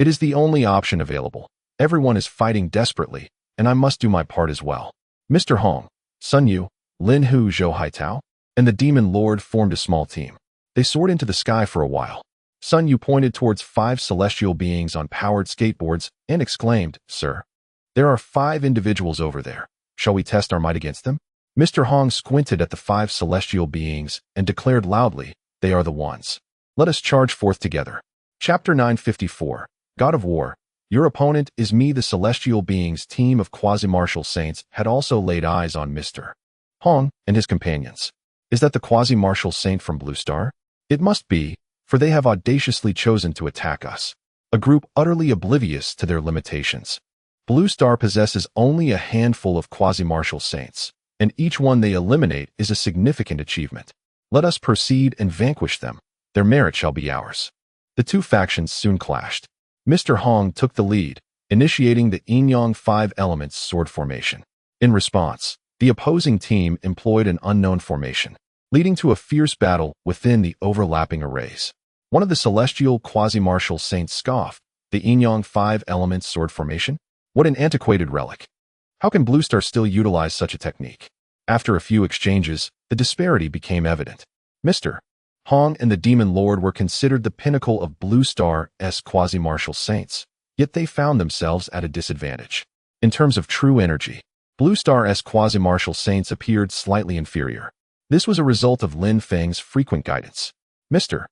"It is the only option available. Everyone is fighting desperately, and I must do my part as well." Mr. Hong, Sun Yu, Lin Hu, Zhou Haitao, and the Demon Lord formed a small team. They soared into the sky for a while, Sun Yu pointed towards 5 celestial beings on powered skateboards and exclaimed, "Sir, there are 5 individuals over there. Shall we test our might against them?" Mr. Hong squinted at the 5 celestial beings and declared loudly, "They are the ones. Let us charge forth together." Chapter 954, God of War. Your opponent is me. The celestial beings team of quasi-martial saints had also laid eyes on Mr. Hong and his companions. Is that the quasi-martial saint from Blue Star? It must be, for they have audaciously chosen to attack us. A group utterly oblivious to their limitations. Blue Star possesses only a handful of quasi-martial saints, and each one they eliminate is a significant achievement. Let us proceed and vanquish them. Their merit shall be ours. The two factions soon clashed. Mr. Hong took the lead, initiating the Yin-Yang 5 elements sword formation. In response, the opposing team employed an unknown formation, leading to a fierce battle within the overlapping arrays. One of the celestial quasi-martial saints scoffed, "The Yin-Yang 5 elements sword formation? What an antiquated relic. How can Blue Star still utilize such a technique?" After a few exchanges, the disparity became evident. Mr. Hong and the Demon Lord were considered the pinnacle of Blue Star's quasi-martial saints, yet they found themselves at a disadvantage. In terms of true energy, Blue Star's quasi-martial saints appeared slightly inferior. This was a result of Lin Feng's frequent guidance. Mr.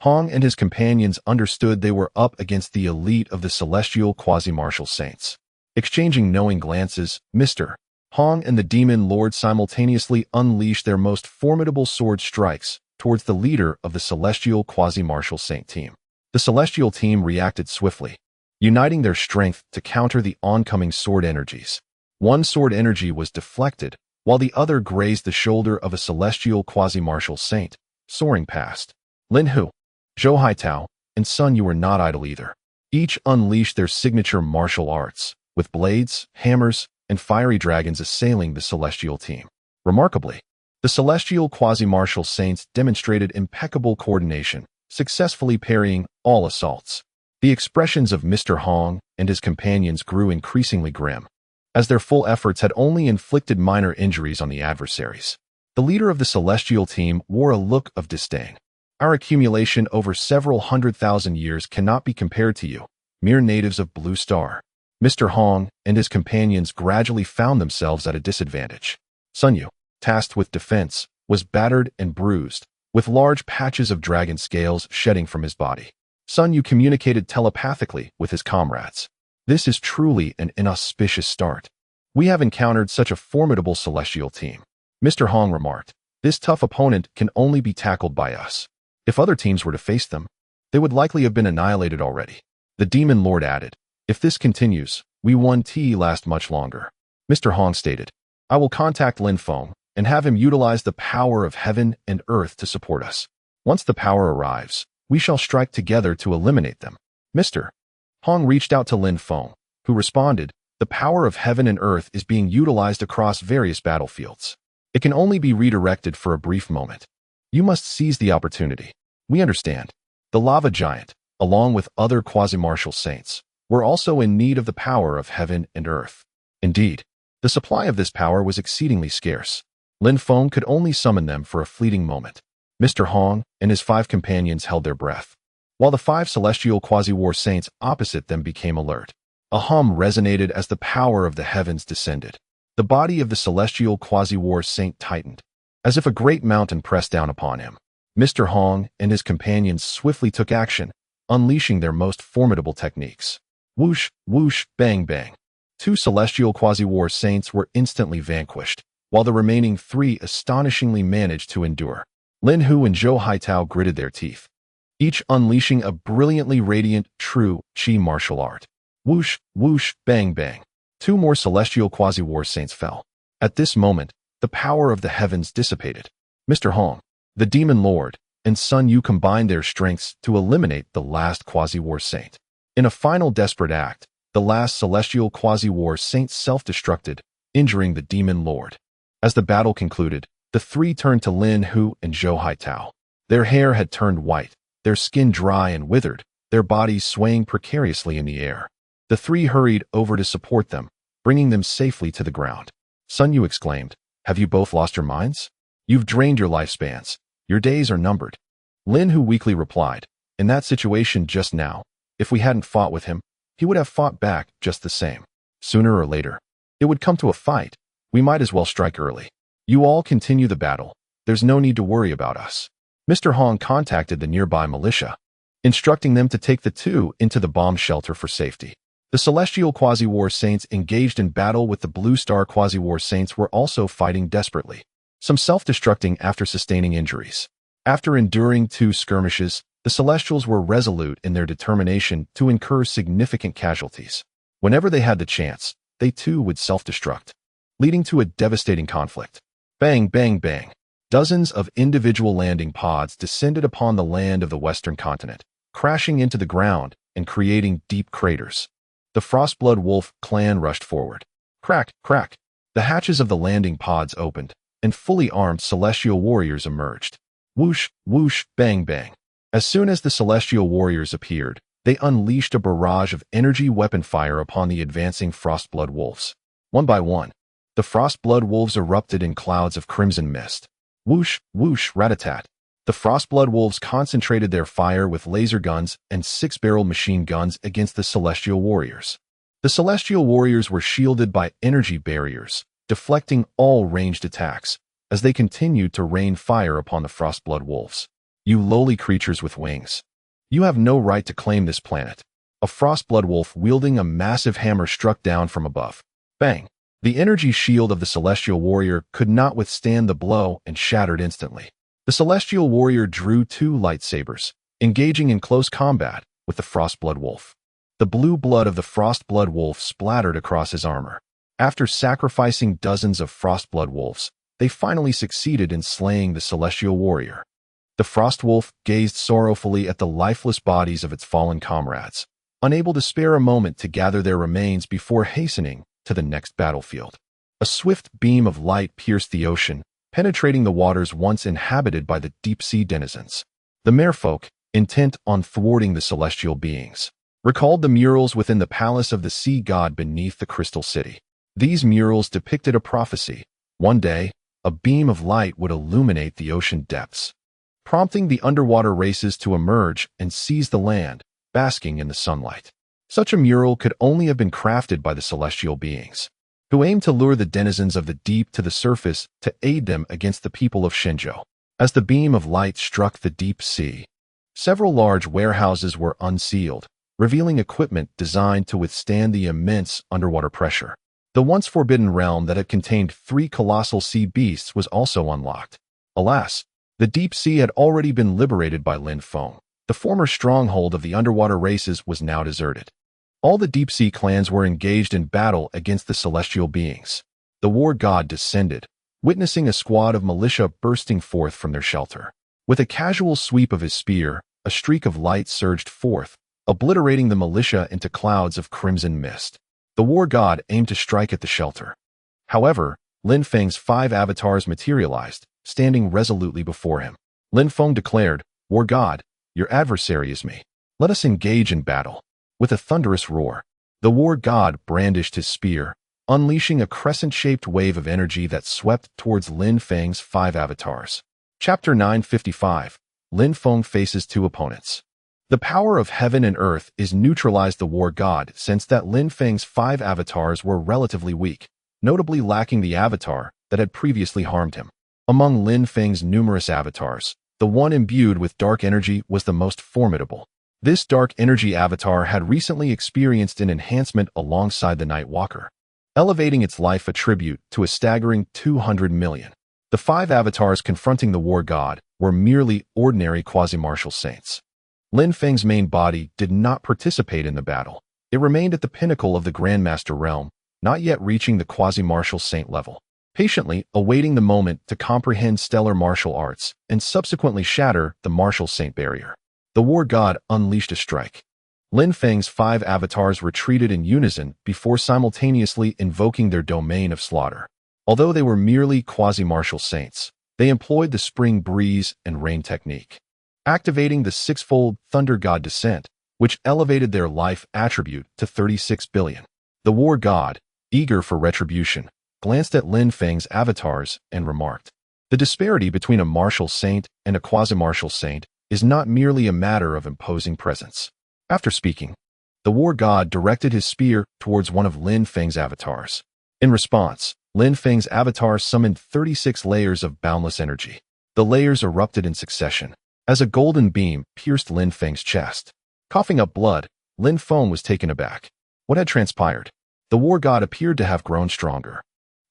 Hong and his companions understood they were up against the elite of the celestial quasi-martial saints. Exchanging knowing glances, Mr. Hong and the Demon Lord simultaneously unleashed their most formidable sword strikes towards the leader of the celestial quasi-martial saint team. The celestial team reacted swiftly, uniting their strength to counter the oncoming sword energies. One sword energy was deflected, while the other grazed the shoulder of a celestial quasi-martial saint, soaring past. Lin Hu, Zhou Haitao, and Sun Yu were not idle either. Each unleashed their signature martial arts, with blades, hammers, and fiery dragons assailing the celestial team. Remarkably, the celestial quasi-martial saints demonstrated impeccable coordination, successfully parrying all assaults. The expressions of Mr. Hong and his companions grew increasingly grim, as their full efforts had only inflicted minor injuries on the adversaries. The leader of the celestial team wore a look of disdain. "Our accumulation over several 100,000 years cannot be compared to you, mere natives of Blue Star." Mr. Hong and his companions gradually found themselves at a disadvantage. Sun Yu, tasked with defense, was battered and bruised, with large patches of dragon scales shedding from his body. Sun Yu communicated telepathically with his comrades. "This is truly an inauspicious start. We have encountered such a formidable celestial team." Mr. Hong remarked, "This tough opponent can only be tackled by us. If other teams were to face them, they would likely have been annihilated already." The Demon Lord added, "If this continues, we won't last much longer." Mr. Hong stated, "I will contact Lin Feng and have him utilize the power of heaven and earth to support us. Once the power arrives, we shall strike together to eliminate them." Mr. Hong reached out to Lin Feng, who responded, "The power of heaven and earth is being utilized across various battlefields. It can only be redirected for a brief moment. You must seize the opportunity." "We understand." The lava giant, along with other quasi-martial saints, were also in need of the power of heaven and earth. Indeed, the supply of this power was exceedingly scarce. Lin Feng could only summon them for a fleeting moment. Mr. Hong and his 5 companions held their breath, while the 5 celestial quasi-war saints opposite them became alert. A hum resonated as the power of the heavens descended. The body of the celestial quasi-war saint tightened, as if a great mountain pressed down upon him. Mr. Hong and his companions swiftly took action, unleashing their most formidable techniques. Whoosh, whoosh, bang, bang. 2 celestial quasi-war saints were instantly vanquished, while the remaining 3 astonishingly managed to endure. Lin Hu and Zhou Haitao gritted their teeth, each unleashing a brilliantly radiant, true Qi martial art. Whoosh, whoosh, bang, bang. 2 more celestial quasi-war saints fell. At this moment, the power of the heavens dissipated. Mr. Hong, the Demon Lord, and Sun Yu combined their strengths to eliminate the last quasi-war saint. In a final desperate act, the last celestial quasi-war saint self-destructed, injuring the Demon Lord. As the battle concluded, the 3 turned to Lin Hu and Zhou Haitao. Their hair had turned white, their skin dry and withered, their bodies swaying precariously in the air. The 3 hurried over to support them, bringing them safely to the ground. Sun Yu exclaimed, "Have you both lost your minds? You've drained your lifespans. Your days are numbered." Lin Hu weakly replied, In that situation just now, if we hadn't fought with him, he would have fought back just the same. Sooner or later, it would come to a fight. We might as well strike early. You all continue the battle. There's no need to worry about us. Mr. Hong contacted the nearby militia, instructing them to take the two into the bomb shelter for safety. The Celestial Quasi-War Saints engaged in battle with the Blue Star Quasi-War Saints were also fighting desperately, some self-destructing after sustaining injuries. After enduring 2 skirmishes, the Celestials were resolute in their determination to incur significant casualties. Whenever they had the chance, they too would self-destruct, leading to a devastating conflict. Bang, bang, bang. Dozens of individual landing pods descended upon the land of the Western continent, crashing into the ground and creating deep craters. The Frostblood Wolf clan rushed forward. Crack, crack. The hatches of the landing pods opened, and fully armed celestial warriors emerged. Whoosh, whoosh, bang, bang. As soon as the celestial warriors appeared, they unleashed a barrage of energy weapon fire upon the advancing Frostblood Wolves. One by one, the Frostblood Wolves erupted in clouds of crimson mist. Whoosh, whoosh, rat-a-tat. The Frostblood Wolves concentrated their fire with laser guns and 6-barrel machine guns against the Celestial Warriors. The Celestial Warriors were shielded by energy barriers, deflecting all ranged attacks, as they continued to rain fire upon the Frostblood Wolves. You lowly creatures with wings. You have no right to claim this planet. A Frostblood Wolf wielding a massive hammer struck down from above. Bang! The energy shield of the Celestial Warrior could not withstand the blow and shattered instantly. The Celestial Warrior drew 2 lightsabers, engaging in close combat with the Frostblood Wolf. The blue blood of the Frostblood Wolf splattered across his armor. After sacrificing dozens of Frostblood Wolves, they finally succeeded in slaying the Celestial Warrior. The Frost Wolf gazed sorrowfully at the lifeless bodies of its fallen comrades, unable to spare a moment to gather their remains before hastening to the next battlefield. A swift beam of light pierced the ocean, penetrating the waters once inhabited by the deep-sea denizens. The merfolk, intent on thwarting the celestial beings, recalled the murals within the palace of the sea god beneath the crystal city. These murals depicted a prophecy. One day, a beam of light would illuminate the ocean depths, prompting the underwater races to emerge and seize the land, basking in the sunlight. Such a mural could only have been crafted by the celestial beings, who aimed to lure the denizens of the deep to the surface to aid them against the people of Shenzhou. As the beam of light struck the deep sea, several large warehouses were unsealed, revealing equipment designed to withstand the immense underwater pressure. The once forbidden realm that had contained 3 colossal sea beasts was also unlocked. Alas, the deep sea had already been liberated by Lin Feng. The former stronghold of the underwater races was now deserted. All the deep-sea clans were engaged in battle against the celestial beings. The war god descended, witnessing a squad of militia bursting forth from their shelter. With a casual sweep of his spear, a streak of light surged forth, obliterating the militia into clouds of crimson mist. The war god aimed to strike at the shelter. However, Lin Feng's 5 avatars materialized, standing resolutely before him. Lin Feng declared, "War god, your adversary is me. Let us engage in battle." With a thunderous roar, the war god brandished his spear, unleashing a crescent-shaped wave of energy that swept towards Lin Feng's 5 avatars. Chapter 955. Lin Feng faces 2 opponents. The power of heaven and earth is neutralized the war god since that Lin Feng's 5 avatars were relatively weak, notably lacking the avatar that had previously harmed him. Among Lin Feng's numerous avatars, the one imbued with dark energy was the most formidable. This dark energy avatar had recently experienced an enhancement alongside the Night Walker, elevating its life attribute to a staggering 200 million. The 5 avatars confronting the war god were merely ordinary quasi-martial saints. Lin Feng's main body did not participate in the battle. It remained at the pinnacle of the Grandmaster realm, not yet reaching the quasi-martial saint level, patiently awaiting the moment to comprehend stellar martial arts and subsequently shatter the martial saint barrier. The war god unleashed a strike. Lin Feng's 5 avatars retreated in unison before simultaneously invoking their domain of slaughter. Although they were merely quasi-martial saints, they employed the spring breeze and rain technique, activating the 6-fold thunder god descent, which elevated their life attribute to 36 billion. The war god, eager for retribution, glanced at Lin Feng's avatars and remarked, "The disparity between a martial saint and a quasi-martial saint is not merely a matter of imposing presence. After speaking, the war god directed his spear towards one of Lin Feng's avatars. In response, Lin Feng's avatar summoned 36 layers of boundless energy. The layers erupted in succession, as a golden beam pierced Lin Feng's chest. Coughing up blood, Lin Feng was taken aback. What had transpired? The war god appeared to have grown stronger.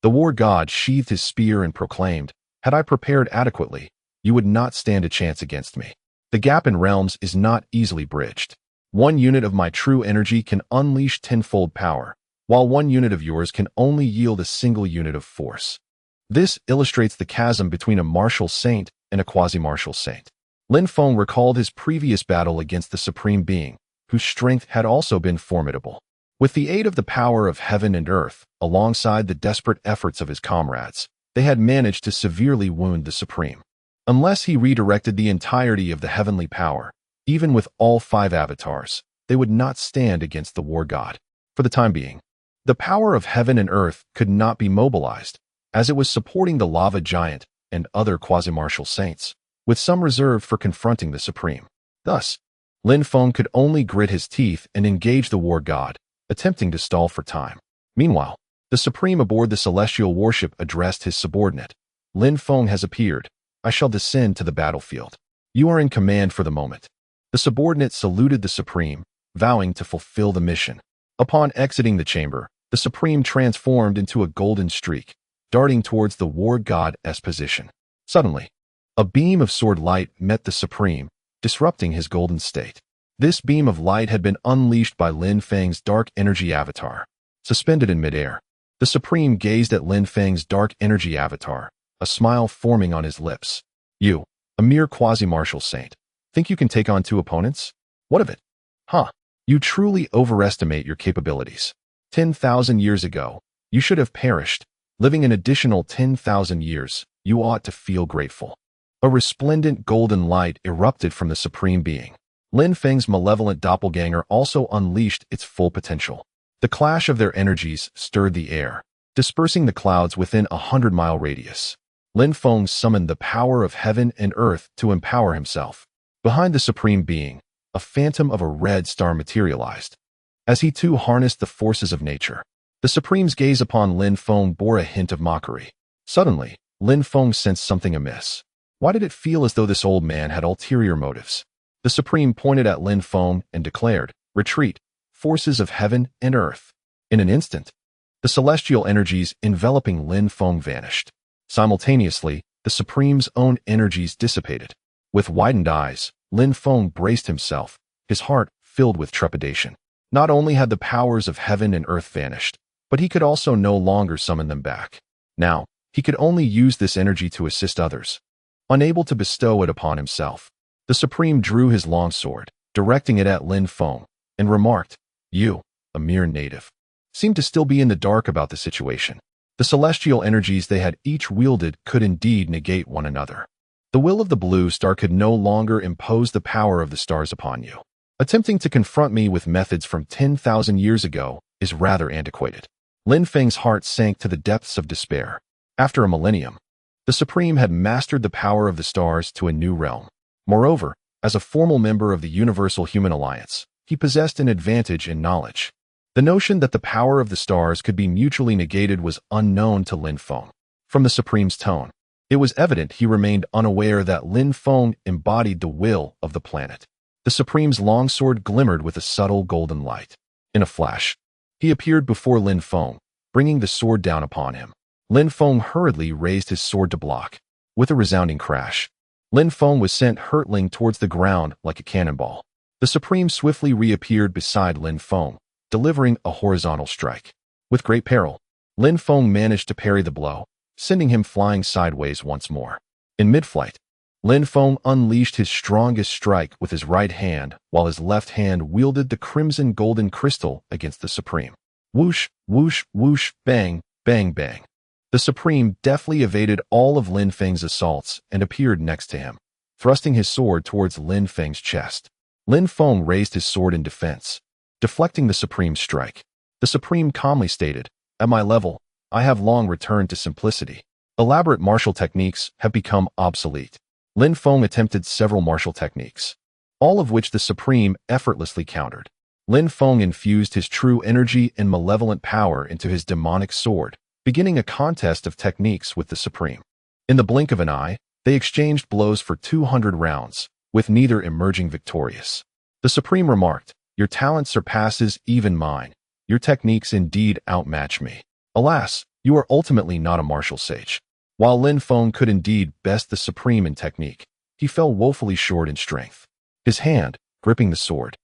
The war god sheathed his spear and proclaimed, "Had I prepared adequately, you would not stand a chance against me. The gap in realms is not easily bridged. 1 unit of my true energy can unleash tenfold power, while 1 unit of yours can only yield a single unit of force." This illustrates the chasm between a martial saint and a quasi-martial saint. Lin Feng recalled his previous battle against the Supreme Being, whose strength had also been formidable. With the aid of the power of heaven and earth, alongside the desperate efforts of his comrades, they had managed to severely wound the Supreme. Unless he redirected the entirety of the heavenly power, even with all 5 avatars, they would not stand against the war god. For the time being, the power of heaven and earth could not be mobilized, as it was supporting the lava giant and other quasi-martial saints, with some reserved for confronting the Supreme. Thus, Lin Feng could only grit his teeth and engage the war god, attempting to stall for time. Meanwhile, the Supreme aboard the celestial warship addressed his subordinate. "Lin Feng has appeared. I shall descend to the battlefield. You are in command for the moment." The subordinate saluted the Supreme, vowing to fulfill the mission. Upon exiting the chamber, the Supreme transformed into a golden streak, darting towards the war god's position. Suddenly, a beam of sword light met the Supreme, disrupting his golden state. This beam of light had been unleashed by Lin Feng's dark energy avatar. Suspended in midair, the Supreme gazed at Lin Feng's dark energy avatar, a smile forming on his lips. "You, a mere quasi-martial saint, think you can take on 2 opponents? What of it? Huh? You truly overestimate your capabilities. 10,000 years ago, you should have perished. Living an additional 10,000 years, you ought to feel grateful." A resplendent golden light erupted from the Supreme Being. Lin Feng's malevolent doppelganger also unleashed its full potential. The clash of their energies stirred the air, dispersing the clouds within a 100-mile radius. Lin Feng summoned the power of heaven and earth to empower himself. Behind the Supreme Being, a phantom of a red star materialized. As he too harnessed the forces of nature, the Supreme's gaze upon Lin Feng bore a hint of mockery. Suddenly, Lin Feng sensed something amiss. Why did it feel as though this old man had ulterior motives? The Supreme pointed at Lin Feng and declared, "Retreat, forces of heaven and earth." In an instant, the celestial energies enveloping Lin Feng vanished. Simultaneously, the Supreme's own energies dissipated. With widened eyes, Lin Feng braced himself, his heart filled with trepidation. Not only had the powers of heaven and earth vanished, but he could also no longer summon them back. Now, he could only use this energy to assist others. Unable to bestow it upon himself, the Supreme drew his longsword, directing it at Lin Feng, and remarked, "You, a mere native, seem to still be in the dark about the situation. The celestial energies they had each wielded could indeed negate one another. The will of the blue star could no longer impose the power of the stars upon you. Attempting to confront me with methods from 10,000 years ago is rather antiquated." Lin Feng's heart sank to the depths of despair. After a millennium, the Supreme had mastered the power of the stars to a new realm. Moreover, as a formal member of the Universal Human Alliance, he possessed an advantage in knowledge. The notion that the power of the stars could be mutually negated was unknown to Lin Feng. From the Supreme's tone, it was evident he remained unaware that Lin Feng embodied the will of the planet. The Supreme's longsword glimmered with a subtle golden light. In a flash, he appeared before Lin Feng, bringing the sword down upon him. Lin Feng hurriedly raised his sword to block. With a resounding crash, Lin Feng was sent hurtling towards the ground like a cannonball. The Supreme swiftly reappeared beside Lin Feng, delivering a horizontal strike. With great peril, Lin Feng managed to parry the blow, sending him flying sideways once more. In mid-flight, Lin Feng unleashed his strongest strike with his right hand, while his left hand wielded the crimson golden crystal against the Supreme. Whoosh, whoosh, whoosh, bang, bang, bang. The Supreme deftly evaded all of Lin Feng's assaults and appeared next to him, thrusting his sword towards Lin Feng's chest. Lin Feng raised his sword in defense, deflecting the Supreme's strike. The Supreme calmly stated, "At my level, I have long returned to simplicity. Elaborate martial techniques have become obsolete. Lin Feng attempted several martial techniques, all of which the Supreme effortlessly countered. Lin Feng infused his true energy and malevolent power into his demonic sword, beginning a contest of techniques with the Supreme. In the blink of an eye, they exchanged blows for 200 rounds, with neither emerging victorious. The Supreme remarked, "Your talent surpasses even mine. Your techniques indeed outmatch me. Alas, you are ultimately not a martial sage." While Lin Feng could indeed best the Supreme in technique, he fell woefully short in strength. His hand, gripping the sword,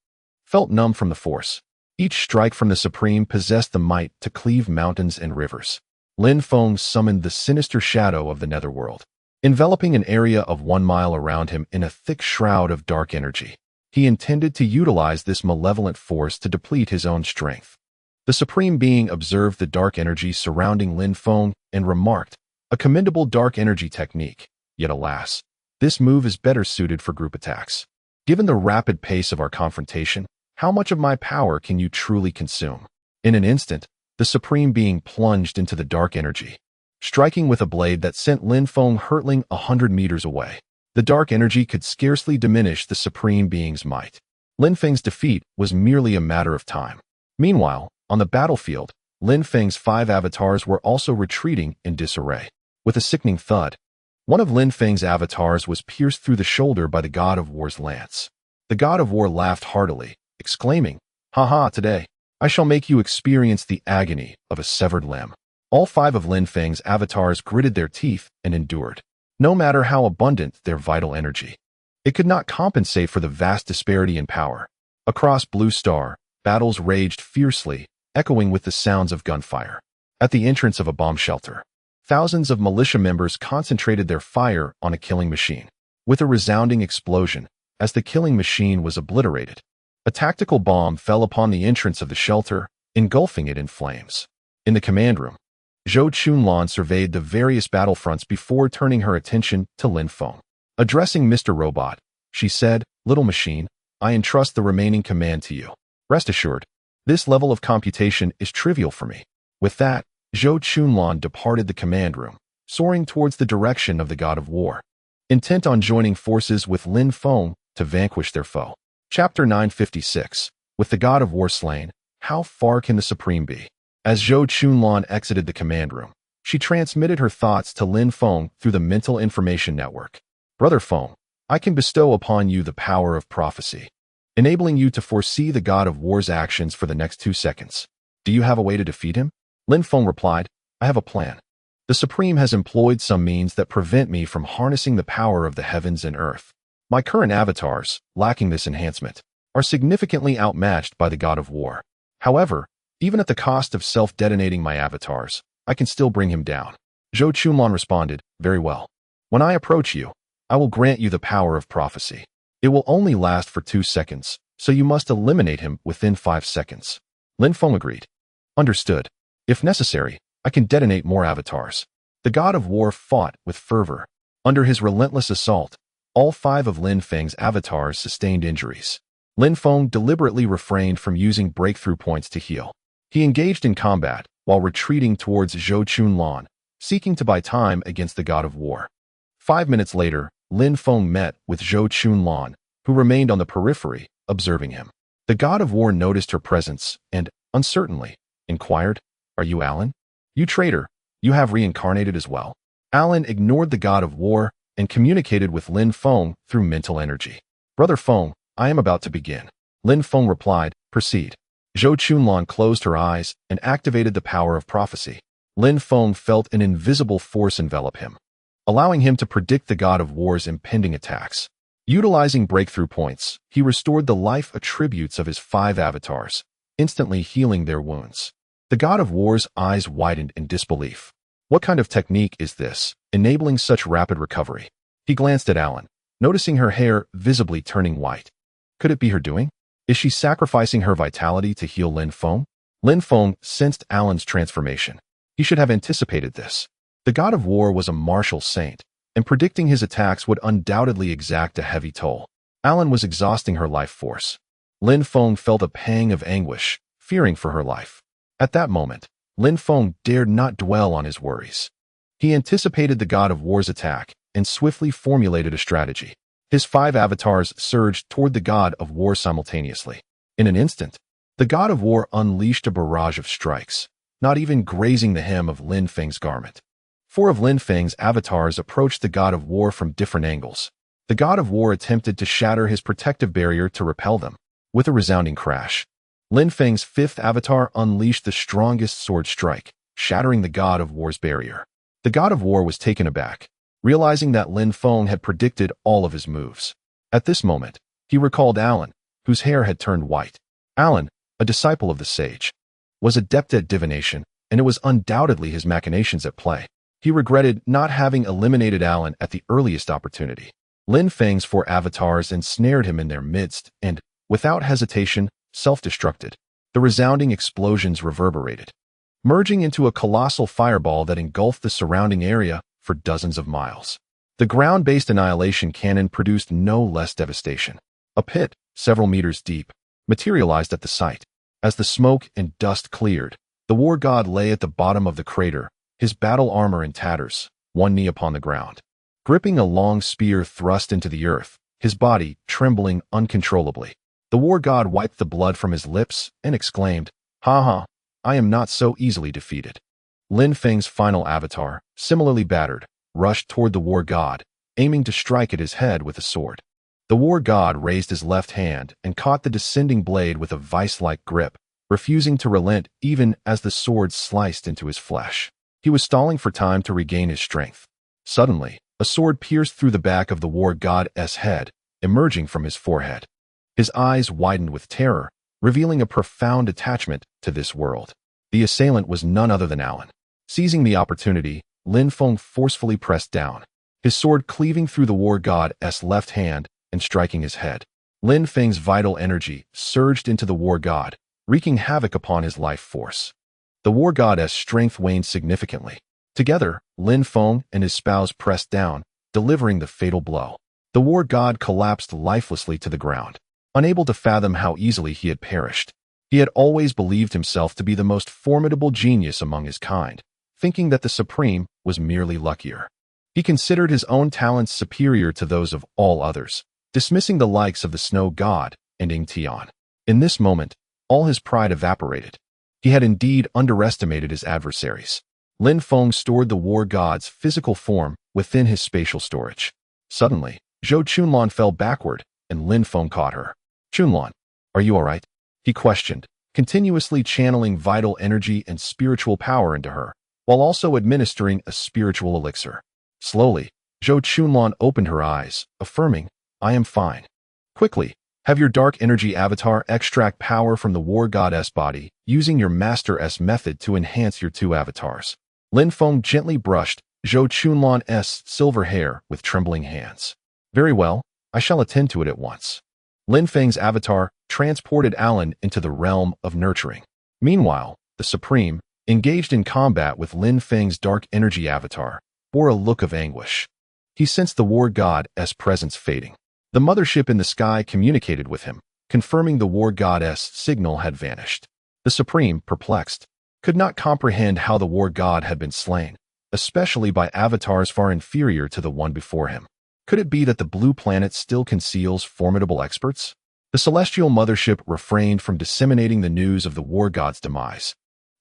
felt numb from the force. Each strike from the Supreme possessed the might to cleave mountains and rivers. Lin Feng summoned the sinister shadow of the netherworld, enveloping an area of 1 mile around him in a thick shroud of dark energy. He intended to utilize this malevolent force to deplete his own strength. The Supreme Being observed the dark energy surrounding Lin Feng and remarked, "A commendable dark energy technique, yet alas, this move is better suited for group attacks. Given the rapid pace of our confrontation, how much of my power can you truly consume?" In an instant, the Supreme Being plunged into the dark energy, striking with a blade that sent Lin Feng hurtling 100 meters away. The dark energy could scarcely diminish the Supreme Being's might. Lin Feng's defeat was merely a matter of time. Meanwhile, on the battlefield, Lin Feng's 5 avatars were also retreating in disarray. With a sickening thud, one of Lin Feng's avatars was pierced through the shoulder by the God of War's lance. The God of War laughed heartily, exclaiming, "Ha, today, I shall make you experience the agony of a severed limb." All 5 of Lin Feng's avatars gritted their teeth and endured, no matter how abundant their vital energy. It could not compensate for the vast disparity in power. Across Blue Star, battles raged fiercely, echoing with the sounds of gunfire. At the entrance of a bomb shelter, thousands of militia members concentrated their fire on a killing machine. With a resounding explosion, as the killing machine was obliterated, a tactical bomb fell upon the entrance of the shelter, engulfing it in flames. In the command room, Zhou Chunlan surveyed the various battlefronts before turning her attention to Lin Feng. Addressing Mr. Robot, she said, "Little machine, I entrust the remaining command to you. Rest assured, this level of computation is trivial for me." With that, Zhou Chunlan departed the command room, soaring towards the direction of the God of War, intent on joining forces with Lin Feng to vanquish their foe. Chapter 956. With the God of War slain, how far can the Supreme be? As Zhou Chunlan exited the command room, she transmitted her thoughts to Lin Feng through the mental information network. "Brother Feng, I can bestow upon you the power of prophecy, enabling you to foresee the God of War's actions for the next 2 seconds. Do you have a way to defeat him?" Lin Feng replied, "I have a plan. The Supreme has employed some means that prevent me from harnessing the power of the heavens and earth. My current avatars, lacking this enhancement, are significantly outmatched by the God of War. However, even at the cost of self-detonating my avatars, I can still bring him down." Zhou Chunlan responded, "Very well. When I approach you, I will grant you the power of prophecy. It will only last for 2 seconds, so you must eliminate him within 5 seconds." Lin Feng agreed. "Understood. If necessary, I can detonate more avatars." The God of War fought with fervor. Under his relentless assault, all 5 of Lin Feng's avatars sustained injuries. Lin Feng deliberately refrained from using breakthrough points to heal. He engaged in combat while retreating towards Zhou Chunlan, seeking to buy time against the God of War. 5 minutes later, Lin Feng met with Zhou Chunlan, who remained on the periphery, observing him. The God of War noticed her presence and, uncertainly, inquired, "Are you Alan? You traitor, you have reincarnated as well." Alan ignored the God of War and communicated with Lin Feng through mental energy. "Brother Feng, I am about to begin." Lin Feng replied, "Proceed." Zhou Chunlan closed her eyes and activated the power of prophecy. Lin Feng felt an invisible force envelop him, allowing him to predict the God of War's impending attacks. Utilizing breakthrough points, he restored the life attributes of his 5 avatars, instantly healing their wounds. The God of War's eyes widened in disbelief. What kind of technique is this, enabling such rapid recovery? He glanced at Alan, noticing her hair visibly turning white. Could it be her doing? Is she sacrificing her vitality to heal Lin Feng? Lin Feng sensed Alan's transformation. He should have anticipated this. The God of War was a martial saint, and predicting his attacks would undoubtedly exact a heavy toll. Alan was exhausting her life force. Lin Feng felt a pang of anguish, fearing for her life. At that moment, Lin Feng dared not dwell on his worries. He anticipated the God of War's attack and swiftly formulated a strategy. His 5 avatars surged toward the god of war simultaneously. In an instant, the god of war unleashed a barrage of strikes, not even grazing the hem of Lin Feng's garment. 4 of Lin Feng's avatars approached the god of war from different angles. The god of war attempted to shatter his protective barrier to repel them. With a resounding crash, Lin Feng's 5th avatar unleashed the strongest sword strike, shattering the god of war's barrier. The god of war was taken aback, realizing that Lin Feng had predicted all of his moves. At this moment, he recalled Alan, whose hair had turned white. Alan, a disciple of the sage, was adept at divination, and it was undoubtedly his machinations at play. He regretted not having eliminated Alan at the earliest opportunity. Lin Feng's 4 avatars ensnared him in their midst and, without hesitation, self-destructed. The resounding explosions reverberated, merging into a colossal fireball that engulfed the surrounding area for dozens of miles. The ground-based annihilation cannon produced no less devastation. A pit, several meters deep, materialized at the site. As the smoke and dust cleared, the war god lay at the bottom of the crater, his battle armor in tatters, one knee upon the ground. Gripping a long spear thrust into the earth, his body trembling uncontrollably. The war god wiped the blood from his lips and exclaimed, "Ha ha, I am not so easily defeated." Lin Feng's final avatar, similarly battered, rushed toward the war god, aiming to strike at his head with a sword. The war god raised his left hand and caught the descending blade with a vice-like grip, refusing to relent even as the sword sliced into his flesh. He was stalling for time to regain his strength. Suddenly, a sword pierced through the back of the war god's head, emerging from his forehead. His eyes widened with terror, revealing a profound attachment to this world. The assailant was none other than Alan. Seizing the opportunity, Lin Feng forcefully pressed down, his sword cleaving through the war god's left hand and striking his head. Lin Feng's vital energy surged into the war god, wreaking havoc upon his life force. The war god's strength waned significantly. Together, Lin Feng and his spouse pressed down, delivering the fatal blow. The war god collapsed lifelessly to the ground, unable to fathom how easily he had perished. He had always believed himself to be the most formidable genius among his kind, thinking that the Supreme was merely luckier. He considered his own talents superior to those of all others, dismissing the likes of the Snow God and Ying Tian. In this moment, all his pride evaporated. He had indeed underestimated his adversaries. Lin Feng stored the war god's physical form within his spatial storage. Suddenly, Zhou Chunlan fell backward, and Lin Feng caught her. "Chunlan, are you all right?" he questioned, continuously channeling vital energy and spiritual power into her, while also administering a spiritual elixir. Slowly, Zhou Chunlan opened her eyes, affirming, "I am fine." "Quickly, have your dark energy avatar extract power from the war god's body, using your Master-S method to enhance your 2 avatars." Lin Feng gently brushed Zhou Chunlan's silver hair with trembling hands. "Very well, I shall attend to it at once." Lin Feng's avatar transported Alan into the realm of nurturing. Meanwhile, the Supreme, engaged in combat with Lin Feng's dark energy avatar, bore a look of anguish. He sensed the war god's presence fading. The mothership in the sky communicated with him, confirming the war god's signal had vanished. The Supreme, perplexed, could not comprehend how the war god had been slain, especially by avatars far inferior to the one before him. Could it be that the blue planet still conceals formidable experts? The celestial mothership refrained from disseminating the news of the war god's demise,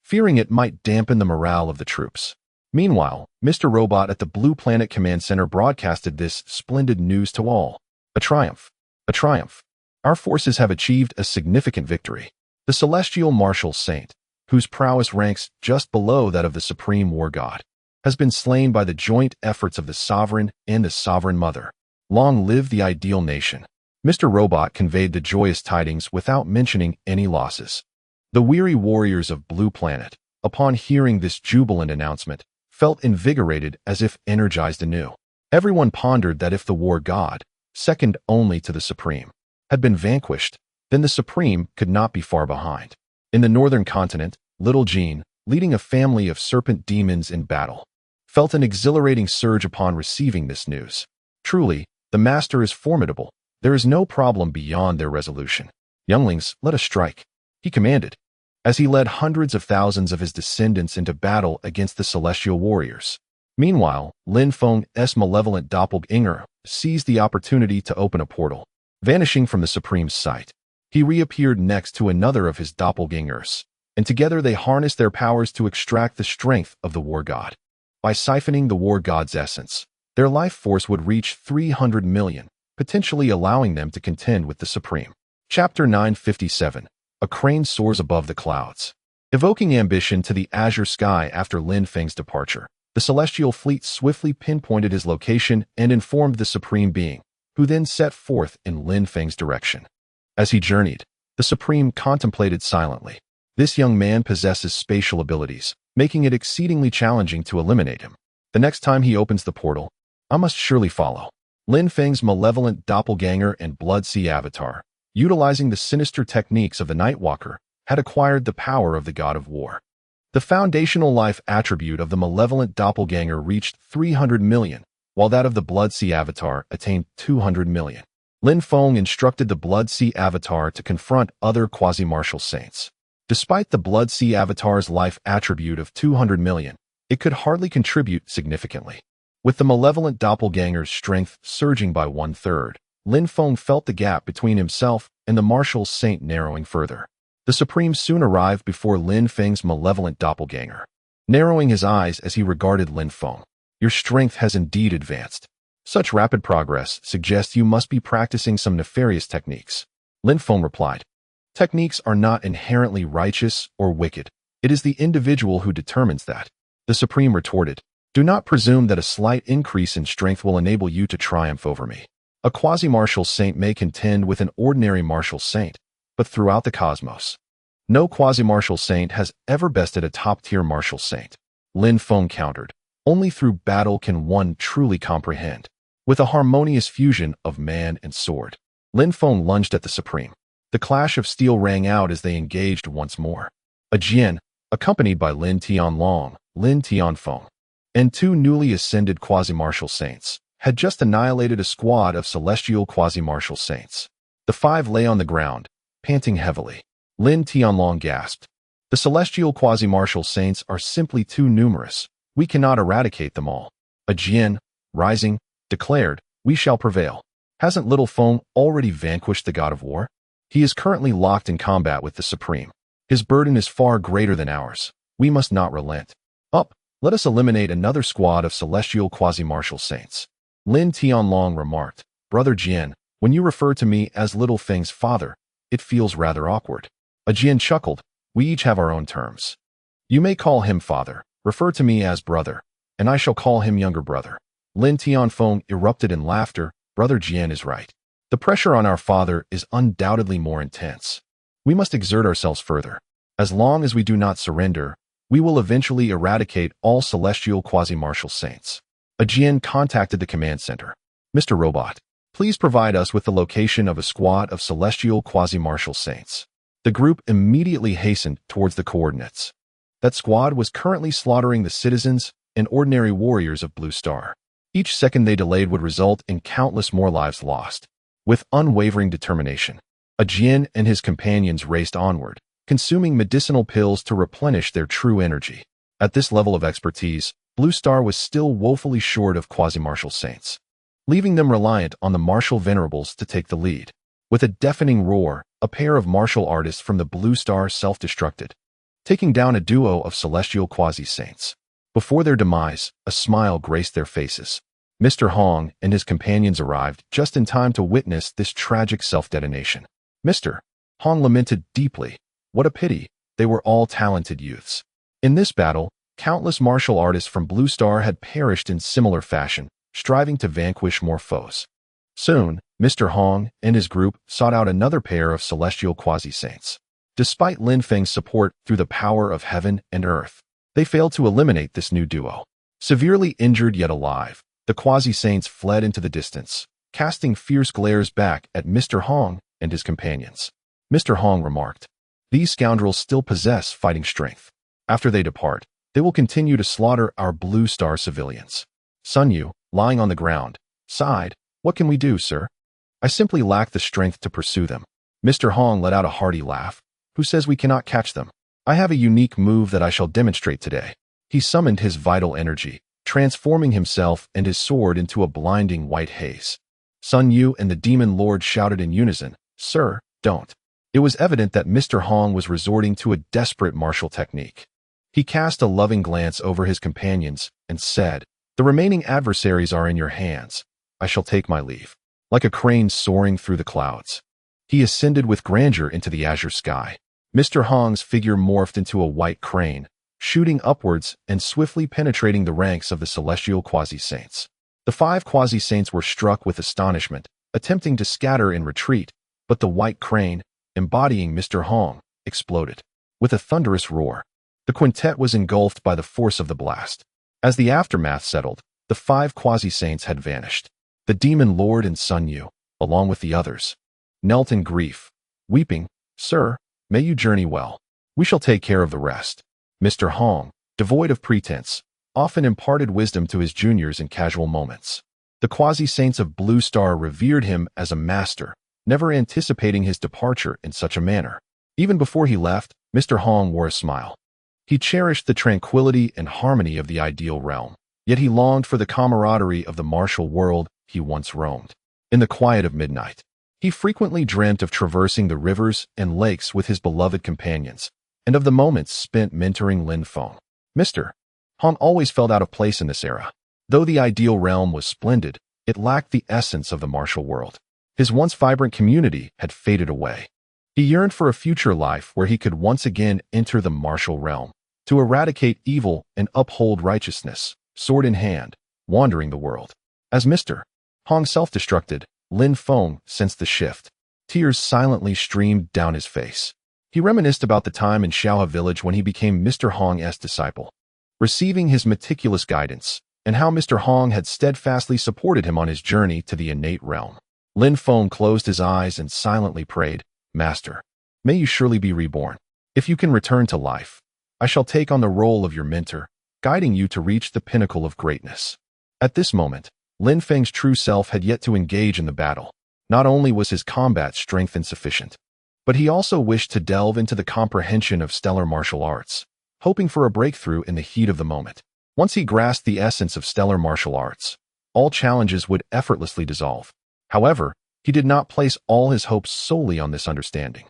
fearing it might dampen the morale of the troops. Meanwhile, Mr. Robot at the Blue Planet Command Center broadcasted this splendid news to all. "A triumph! A triumph! Our forces have achieved a significant victory. The Celestial Martial Saint, whose prowess ranks just below that of the Supreme War God, has been slain by the joint efforts of the Sovereign and the Sovereign Mother. Long live the ideal nation." Mr. Robot conveyed the joyous tidings without mentioning any losses. The weary warriors of Blue Planet, upon hearing this jubilant announcement, felt invigorated as if energized anew. Everyone pondered that if the war god, second only to the Supreme, had been vanquished, then the Supreme could not be far behind. In the northern continent, little Jean, leading a family of serpent demons in battle, felt an exhilarating surge upon receiving this news. Truly, the master is formidable. There is no problem beyond their resolution. "Younglings, let us strike," he commanded, as he led hundreds of thousands of his descendants into battle against the celestial warriors. Meanwhile, Lin Feng's malevolent doppelganger seized the opportunity to open a portal, vanishing from the Supreme's sight. He reappeared next to another of his doppelgangers, and together they harnessed their powers to extract the strength of the war god. By siphoning the war god's essence, their life force would reach 300 million, potentially allowing them to contend with the Supreme. Chapter 957. A crane soars above the clouds. Evoking ambition to the azure sky after Lin Feng's departure, the celestial fleet swiftly pinpointed his location and informed the Supreme Being, who then set forth in Lin Feng's direction. As he journeyed, the Supreme contemplated silently. This young man possesses spatial abilities, making it exceedingly challenging to eliminate him. The next time he opens the portal, I must surely follow. Lin Feng's malevolent doppelganger and blood sea avatar, utilizing the sinister techniques of the Nightwalker, had acquired the power of the god of war. The foundational life attribute of the malevolent doppelganger reached 300 million, while that of the blood sea avatar attained 200 million. Lin Feng instructed the blood sea avatar to confront other quasi-martial saints. Despite the blood sea avatar's life attribute of 200 million, it could hardly contribute significantly. With the malevolent doppelganger's strength surging by 1/3, Lin Feng felt the gap between himself and the martial saint narrowing further. The Supreme soon arrived before Lin Feng's malevolent doppelganger, narrowing his eyes as he regarded Lin Feng. Your strength has indeed advanced. Such rapid progress suggests you must be practicing some nefarious techniques. Lin Feng replied. Techniques are not inherently righteous or wicked. It is the individual who determines that. The Supreme retorted. Do not presume that a slight increase in strength will enable you to triumph over me. A quasi-martial saint may contend with an ordinary martial saint, but throughout the cosmos, no quasi-martial saint has ever bested a top-tier martial saint. Lin Feng countered. Only through battle can one truly comprehend. With a harmonious fusion of man and sword, Lin Feng lunged at the Supreme. The clash of steel rang out as they engaged once more. A Jian, accompanied by Lin Tianlong, Lin Tianfeng, and two newly ascended quasi-martial saints, had just annihilated a squad of celestial quasi-martial saints. The five lay on the ground, panting heavily. Lin Tianlong gasped. The celestial quasi-martial saints are simply too numerous. We cannot eradicate them all. A Jian, rising, declared, we shall prevail. Hasn't Little Feng already vanquished the god of war? He is currently locked in combat with the Supreme. His burden is far greater than ours. We must not relent. Up, let us eliminate another squad of celestial quasi-martial saints. Lin Tianlong remarked, Brother Jian, when you refer to me as Little Feng's father, it feels rather awkward. A Jian chuckled, we each have our own terms. You may call him father, refer to me as brother, and I shall call him younger brother. Lin Tianfeng erupted in laughter. Brother Jian is right. The pressure on our father is undoubtedly more intense. We must exert ourselves further. As long as we do not surrender, we will eventually eradicate all celestial quasi-martial saints. A Jian contacted the command center. Mr. Robot, please provide us with the location of a squad of celestial quasi-martial saints. The group immediately hastened towards the coordinates. That squad was currently slaughtering the citizens and ordinary warriors of Blue Star. Each second they delayed would result in countless more lives lost. With unwavering determination, a Jian and his companions raced onward, consuming medicinal pills to replenish their true energy. At this level of expertise, Blue Star was still woefully short of quasi-martial saints, leaving them reliant on the martial venerables to take the lead. With a deafening roar, a pair of martial artists from the Blue Star self-destructed, taking down a duo of celestial quasi-saints. Before their demise, a smile graced their faces. Mr. Hong and his companions arrived just in time to witness this tragic self-detonation. Mr. Hong lamented deeply. What a pity, they were all talented youths. In this battle, countless martial artists from Blue Star had perished in similar fashion, striving to vanquish more foes. Soon, Mr. Hong and his group sought out another pair of celestial quasi-saints. Despite Lin Feng's support through the power of heaven and earth, they failed to eliminate this new duo. Severely injured yet alive, the quasi-saints fled into the distance, casting fierce glares back at Mr. Hong and his companions. Mr. Hong remarked, these scoundrels still possess fighting strength. After they depart, they will continue to slaughter our Blue Star civilians. Sun Yu, lying on the ground, sighed, what can we do, sir? I simply lack the strength to pursue them. Mr. Hong let out a hearty laugh. Who says we cannot catch them? I have a unique move that I shall demonstrate today. He summoned his vital energy, transforming himself and his sword into a blinding white haze. Sun Yu and the Demon Lord shouted in unison, "Sir, don't." It was evident that Mr. Hong was resorting to a desperate martial technique. He cast a loving glance over his companions and said, "The remaining adversaries are in your hands. I shall take my leave." Like a crane soaring through the clouds, he ascended with grandeur into the azure sky. Mr. Hong's figure morphed into a white crane, shooting upwards and swiftly penetrating the ranks of the celestial quasi-saints. The 5 quasi-saints were struck with astonishment, attempting to scatter in retreat, but the white crane, embodying Mr. Hong, exploded. With a thunderous roar, the quintet was engulfed by the force of the blast. As the aftermath settled, the 5 quasi-saints had vanished. The Demon Lord and Sun Yu, along with the others, knelt in grief, weeping, "Sir, may you journey well. We shall take care of the rest." Mr. Hong, devoid of pretense, often imparted wisdom to his juniors in casual moments. The quasi-saints of Blue Star revered him as a master, never anticipating his departure in such a manner. Even before he left, Mr. Hong wore a smile. He cherished the tranquility and harmony of the ideal realm, yet he longed for the camaraderie of the martial world he once roamed. In the quiet of midnight, he frequently dreamt of traversing the rivers and lakes with his beloved companions, and of the moments spent mentoring Lin Feng. Mr. Hong always felt out of place in this era. Though the ideal realm was splendid, it lacked the essence of the martial world. His once vibrant community had faded away. He yearned for a future life where he could once again enter the martial realm, to eradicate evil and uphold righteousness, sword in hand, wandering the world. As Mr. Hong self-destructed, Lin Feng sensed the shift. Tears silently streamed down his face. He reminisced about the time in Xiaohe village when he became Mr. Hong's disciple, receiving his meticulous guidance, and how Mr. Hong had steadfastly supported him on his journey to the innate realm. Lin Feng closed his eyes and silently prayed, "Master, may you surely be reborn. If you can return to life, I shall take on the role of your mentor, guiding you to reach the pinnacle of greatness." At this moment, Lin Feng's true self had yet to engage in the battle. Not only was his combat strength insufficient, but he also wished to delve into the comprehension of stellar martial arts, hoping for a breakthrough in the heat of the moment. Once he grasped the essence of stellar martial arts, all challenges would effortlessly dissolve. However, he did not place all his hopes solely on this understanding.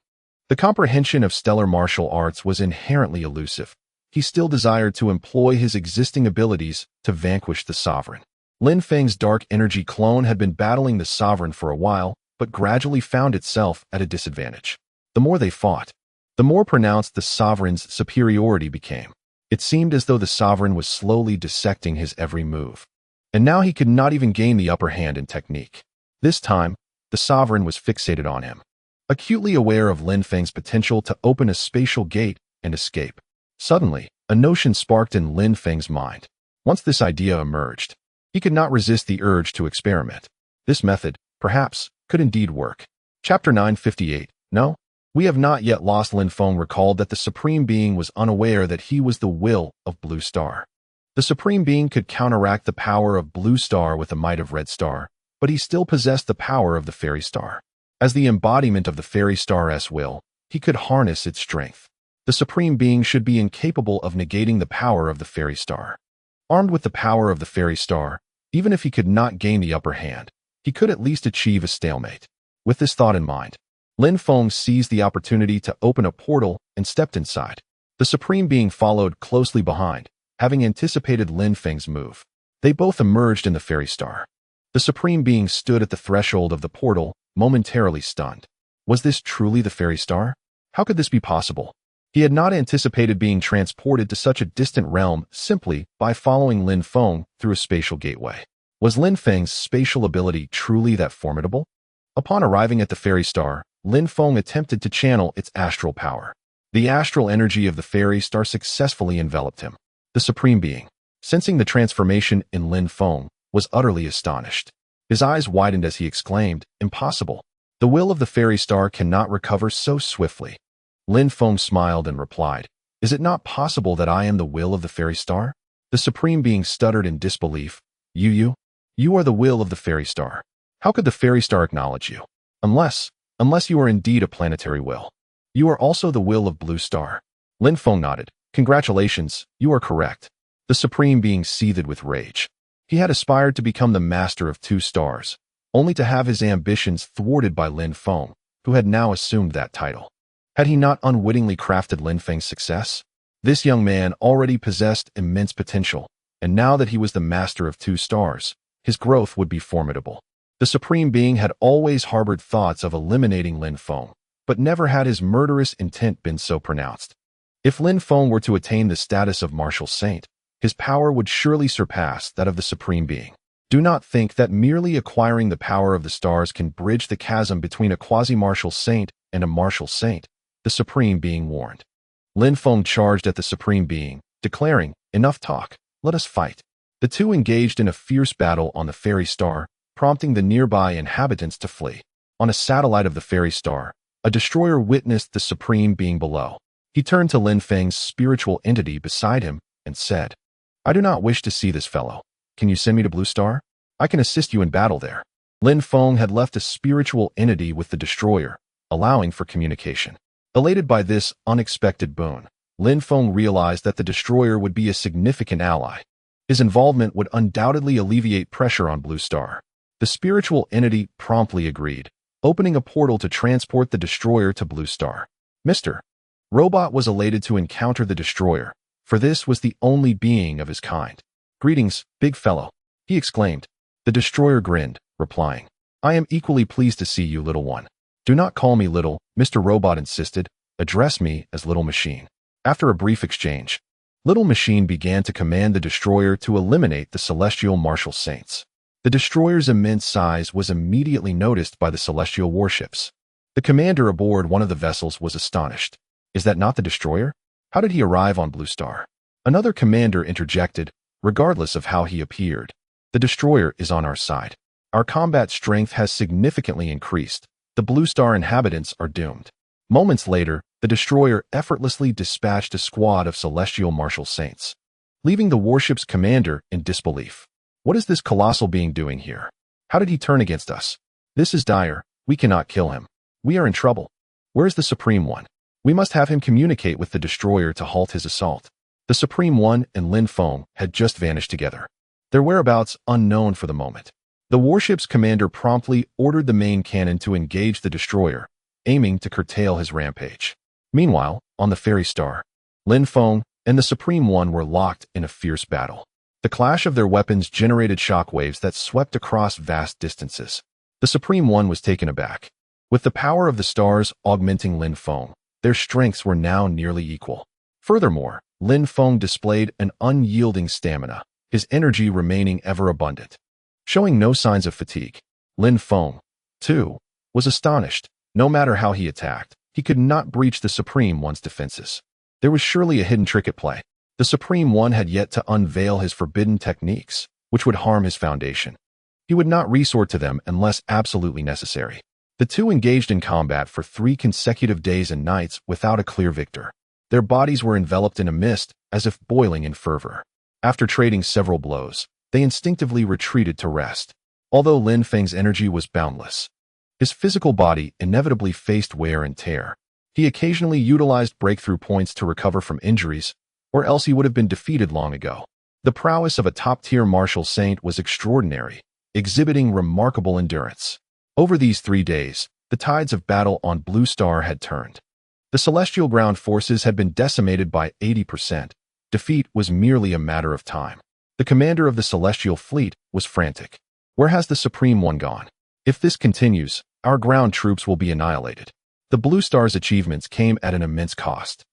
The comprehension of stellar martial arts was inherently elusive. He still desired to employ his existing abilities to vanquish the sovereign. Lin Feng's dark energy clone had been battling the sovereign for a while, but gradually found itself at a disadvantage. The more they fought, the more pronounced the sovereign's superiority became. It seemed as though the sovereign was slowly dissecting his every move, and now he could not even gain the upper hand in technique. This time, the sovereign was fixated on him, acutely aware of Lin Feng's potential to open a spatial gate and escape. Suddenly, a notion sparked in Lin Feng's mind. Once this idea emerged, he could not resist the urge to experiment. This method, perhaps, could indeed work. Chapter 958. No, we have not yet lost. Lin Feng recalled that the Supreme Being was unaware that he was the will of Blue Star. The Supreme Being could counteract the power of Blue Star with the might of Red Star, but he still possessed the power of the Fairy Star. As the embodiment of the Fairy Star's will, he could harness its strength. The Supreme Being should be incapable of negating the power of the Fairy Star. Armed with the power of the Fairy Star, even if he could not gain the upper hand, he could at least achieve a stalemate. With this thought in mind, Lin Feng seized the opportunity to open a portal and stepped inside. The Supreme Being followed closely behind, having anticipated Lin Feng's move. They both emerged in the Fairy Star. The Supreme Being stood at the threshold of the portal, momentarily stunned. Was this truly the Fairy Star? How could this be possible? He had not anticipated being transported to such a distant realm simply by following Lin Feng through a spatial gateway. Was Lin Feng's spatial ability truly that formidable? Upon arriving at the Fairy Star, Lin Feng attempted to channel its astral power. The astral energy of the Fairy Star successfully enveloped him. The Supreme Being, sensing the transformation in Lin Feng, was utterly astonished. His eyes widened as he exclaimed, "Impossible! The will of the Fairy Star cannot recover so swiftly." Lin Feng smiled and replied, "Is it not possible that I am the will of the Fairy Star?" The Supreme Being stuttered in disbelief. You are the will of the Fairy Star. How could the Fairy Star acknowledge you? Unless you are indeed a planetary will. You are also the will of Blue Star." Lin Feng nodded. "Congratulations, you are correct. The Supreme Being seethed with rage. He had aspired to become the master of 2 stars, only to have his ambitions thwarted by Lin Feng, who had now assumed that title. Had he not unwittingly crafted Lin Feng's success? This young man already possessed immense potential, and now that he was the master of 2 stars, his growth would be formidable. The Supreme Being had always harbored thoughts of eliminating Lin Feng, but never had his murderous intent been so pronounced. If Lin Feng were to attain the status of martial saint, his power would surely surpass that of the Supreme Being. Do not think that merely acquiring the power of the stars can bridge the chasm between a quasi-martial saint and a martial saint, the Supreme Being warned. Lin Feng charged at the Supreme Being, declaring, "Enough talk, let us fight." The two engaged in a fierce battle on the fairy star, prompting the nearby inhabitants to flee. On a satellite of the fairy star, a destroyer witnessed the Supreme Being below. He turned to Lin Feng's spiritual entity beside him and said, "I do not wish to see this fellow. Can you send me to Blue Star? I can assist you in battle there." Lin Feng had left a spiritual entity with the destroyer, allowing for communication. Elated by this unexpected boon, Lin Feng realized that the destroyer would be a significant ally. His involvement would undoubtedly alleviate pressure on Blue Star. The spiritual entity promptly agreed, opening a portal to transport the destroyer to Blue Star. Mr. Robot was elated to encounter the destroyer, for this was the only being of his kind. "Greetings, big fellow," he exclaimed. The destroyer grinned, replying, "I am equally pleased to see you, little one." "Do not call me little," Mr. Robot insisted. "Address me as Little Machine." After a brief exchange, Little Machine began to command the destroyer to eliminate the celestial martial saints. The destroyer's immense size was immediately noticed by the celestial warships. The commander aboard one of the vessels was astonished. "Is that not the destroyer? How did he arrive on Blue Star?" Another commander interjected, "Regardless of how he appeared, the destroyer is on our side. Our combat strength has significantly increased. The Blue Star inhabitants are doomed." Moments later, the destroyer effortlessly dispatched a squad of celestial martial saints, leaving the warship's commander in disbelief. "What is this colossal being doing here? How did he turn against us? This is dire. We cannot kill him. We are in trouble. Where is the Supreme One? We must have him communicate with the destroyer to halt his assault." The Supreme One and Lin Feng had just vanished together, their whereabouts unknown for the moment. The warship's commander promptly ordered the main cannon to engage the destroyer, aiming to curtail his rampage. Meanwhile, on the fairy star, Lin Feng and the Supreme One were locked in a fierce battle. The clash of their weapons generated shockwaves that swept across vast distances. The Supreme One was taken aback. With the power of the stars augmenting Lin Feng, their strengths were now nearly equal. Furthermore, Lin Feng displayed an unyielding stamina, his energy remaining ever abundant. Showing no signs of fatigue, Lin Feng, too, was astonished. No matter how he attacked, he could not breach the Supreme One's defenses. There was surely a hidden trick at play. The Supreme One had yet to unveil his forbidden techniques, which would harm his foundation. He would not resort to them unless absolutely necessary. The two engaged in combat for 3 consecutive days and nights without a clear victor. Their bodies were enveloped in a mist, as if boiling in fervor. After trading several blows, they instinctively retreated to rest. Although Lin Feng's energy was boundless, his physical body inevitably faced wear and tear. He occasionally utilized breakthrough points to recover from injuries, or else he would have been defeated long ago. The prowess of a top-tier martial saint was extraordinary, exhibiting remarkable endurance. Over these 3 days, the tides of battle on Blue Star had turned. The celestial ground forces had been decimated by 80%. Defeat was merely a matter of time. The commander of the celestial fleet was frantic. "Where has the Supreme One gone? If this continues, our ground troops will be annihilated." The Blue Star's achievements came at an immense cost.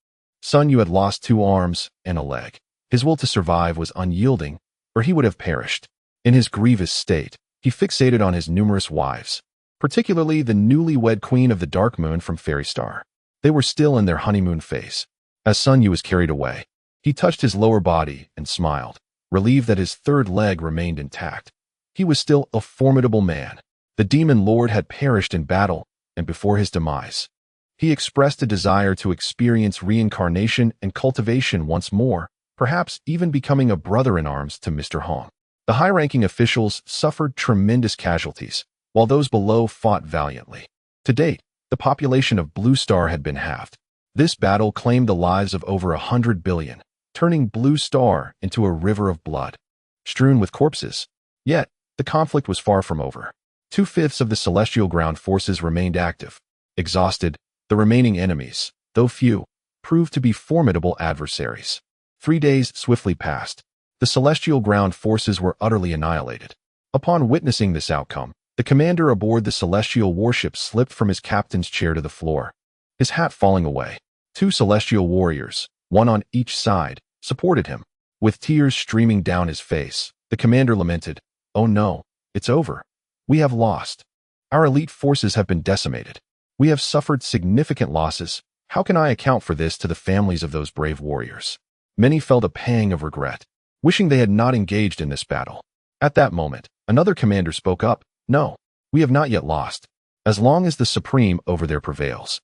Sun Yu had lost 2 arms and a leg. His will to survive was unyielding, or he would have perished. In his grievous state, he fixated on his numerous wives, particularly the newlywed queen of the Dark Moon from Fairy Star. They were still in their honeymoon phase. As Sun Yu was carried away, he touched his lower body and smiled, relieved that his 3rd leg remained intact. He was still a formidable man. The Demon Lord had perished in battle, and before his demise, he expressed a desire to experience reincarnation and cultivation once more, perhaps even becoming a brother-in-arms to Mr. Hong. The high-ranking officials suffered tremendous casualties, while those below fought valiantly. To date, the population of Blue Star had been halved. This battle claimed the lives of over 100 billion. turning Blue Star into a river of blood, strewn with corpses. Yet, the conflict was far from over. 2/5 of the celestial ground forces remained active. Exhausted, the remaining enemies, though few, proved to be formidable adversaries. 3 days swiftly passed. The celestial ground forces were utterly annihilated. Upon witnessing this outcome, the commander aboard the celestial warship slipped from his captain's chair to the floor, his hat falling away. 2 celestial warriors, one on each side, supported him. With tears streaming down his face, the commander lamented, "Oh no, it's over. We have lost. Our elite forces have been decimated. We have suffered significant losses. How can I account for this to the families of those brave warriors?" Many felt a pang of regret, wishing they had not engaged in this battle. At that moment, another commander spoke up, "No, we have not yet lost. As long as the supreme over there prevails,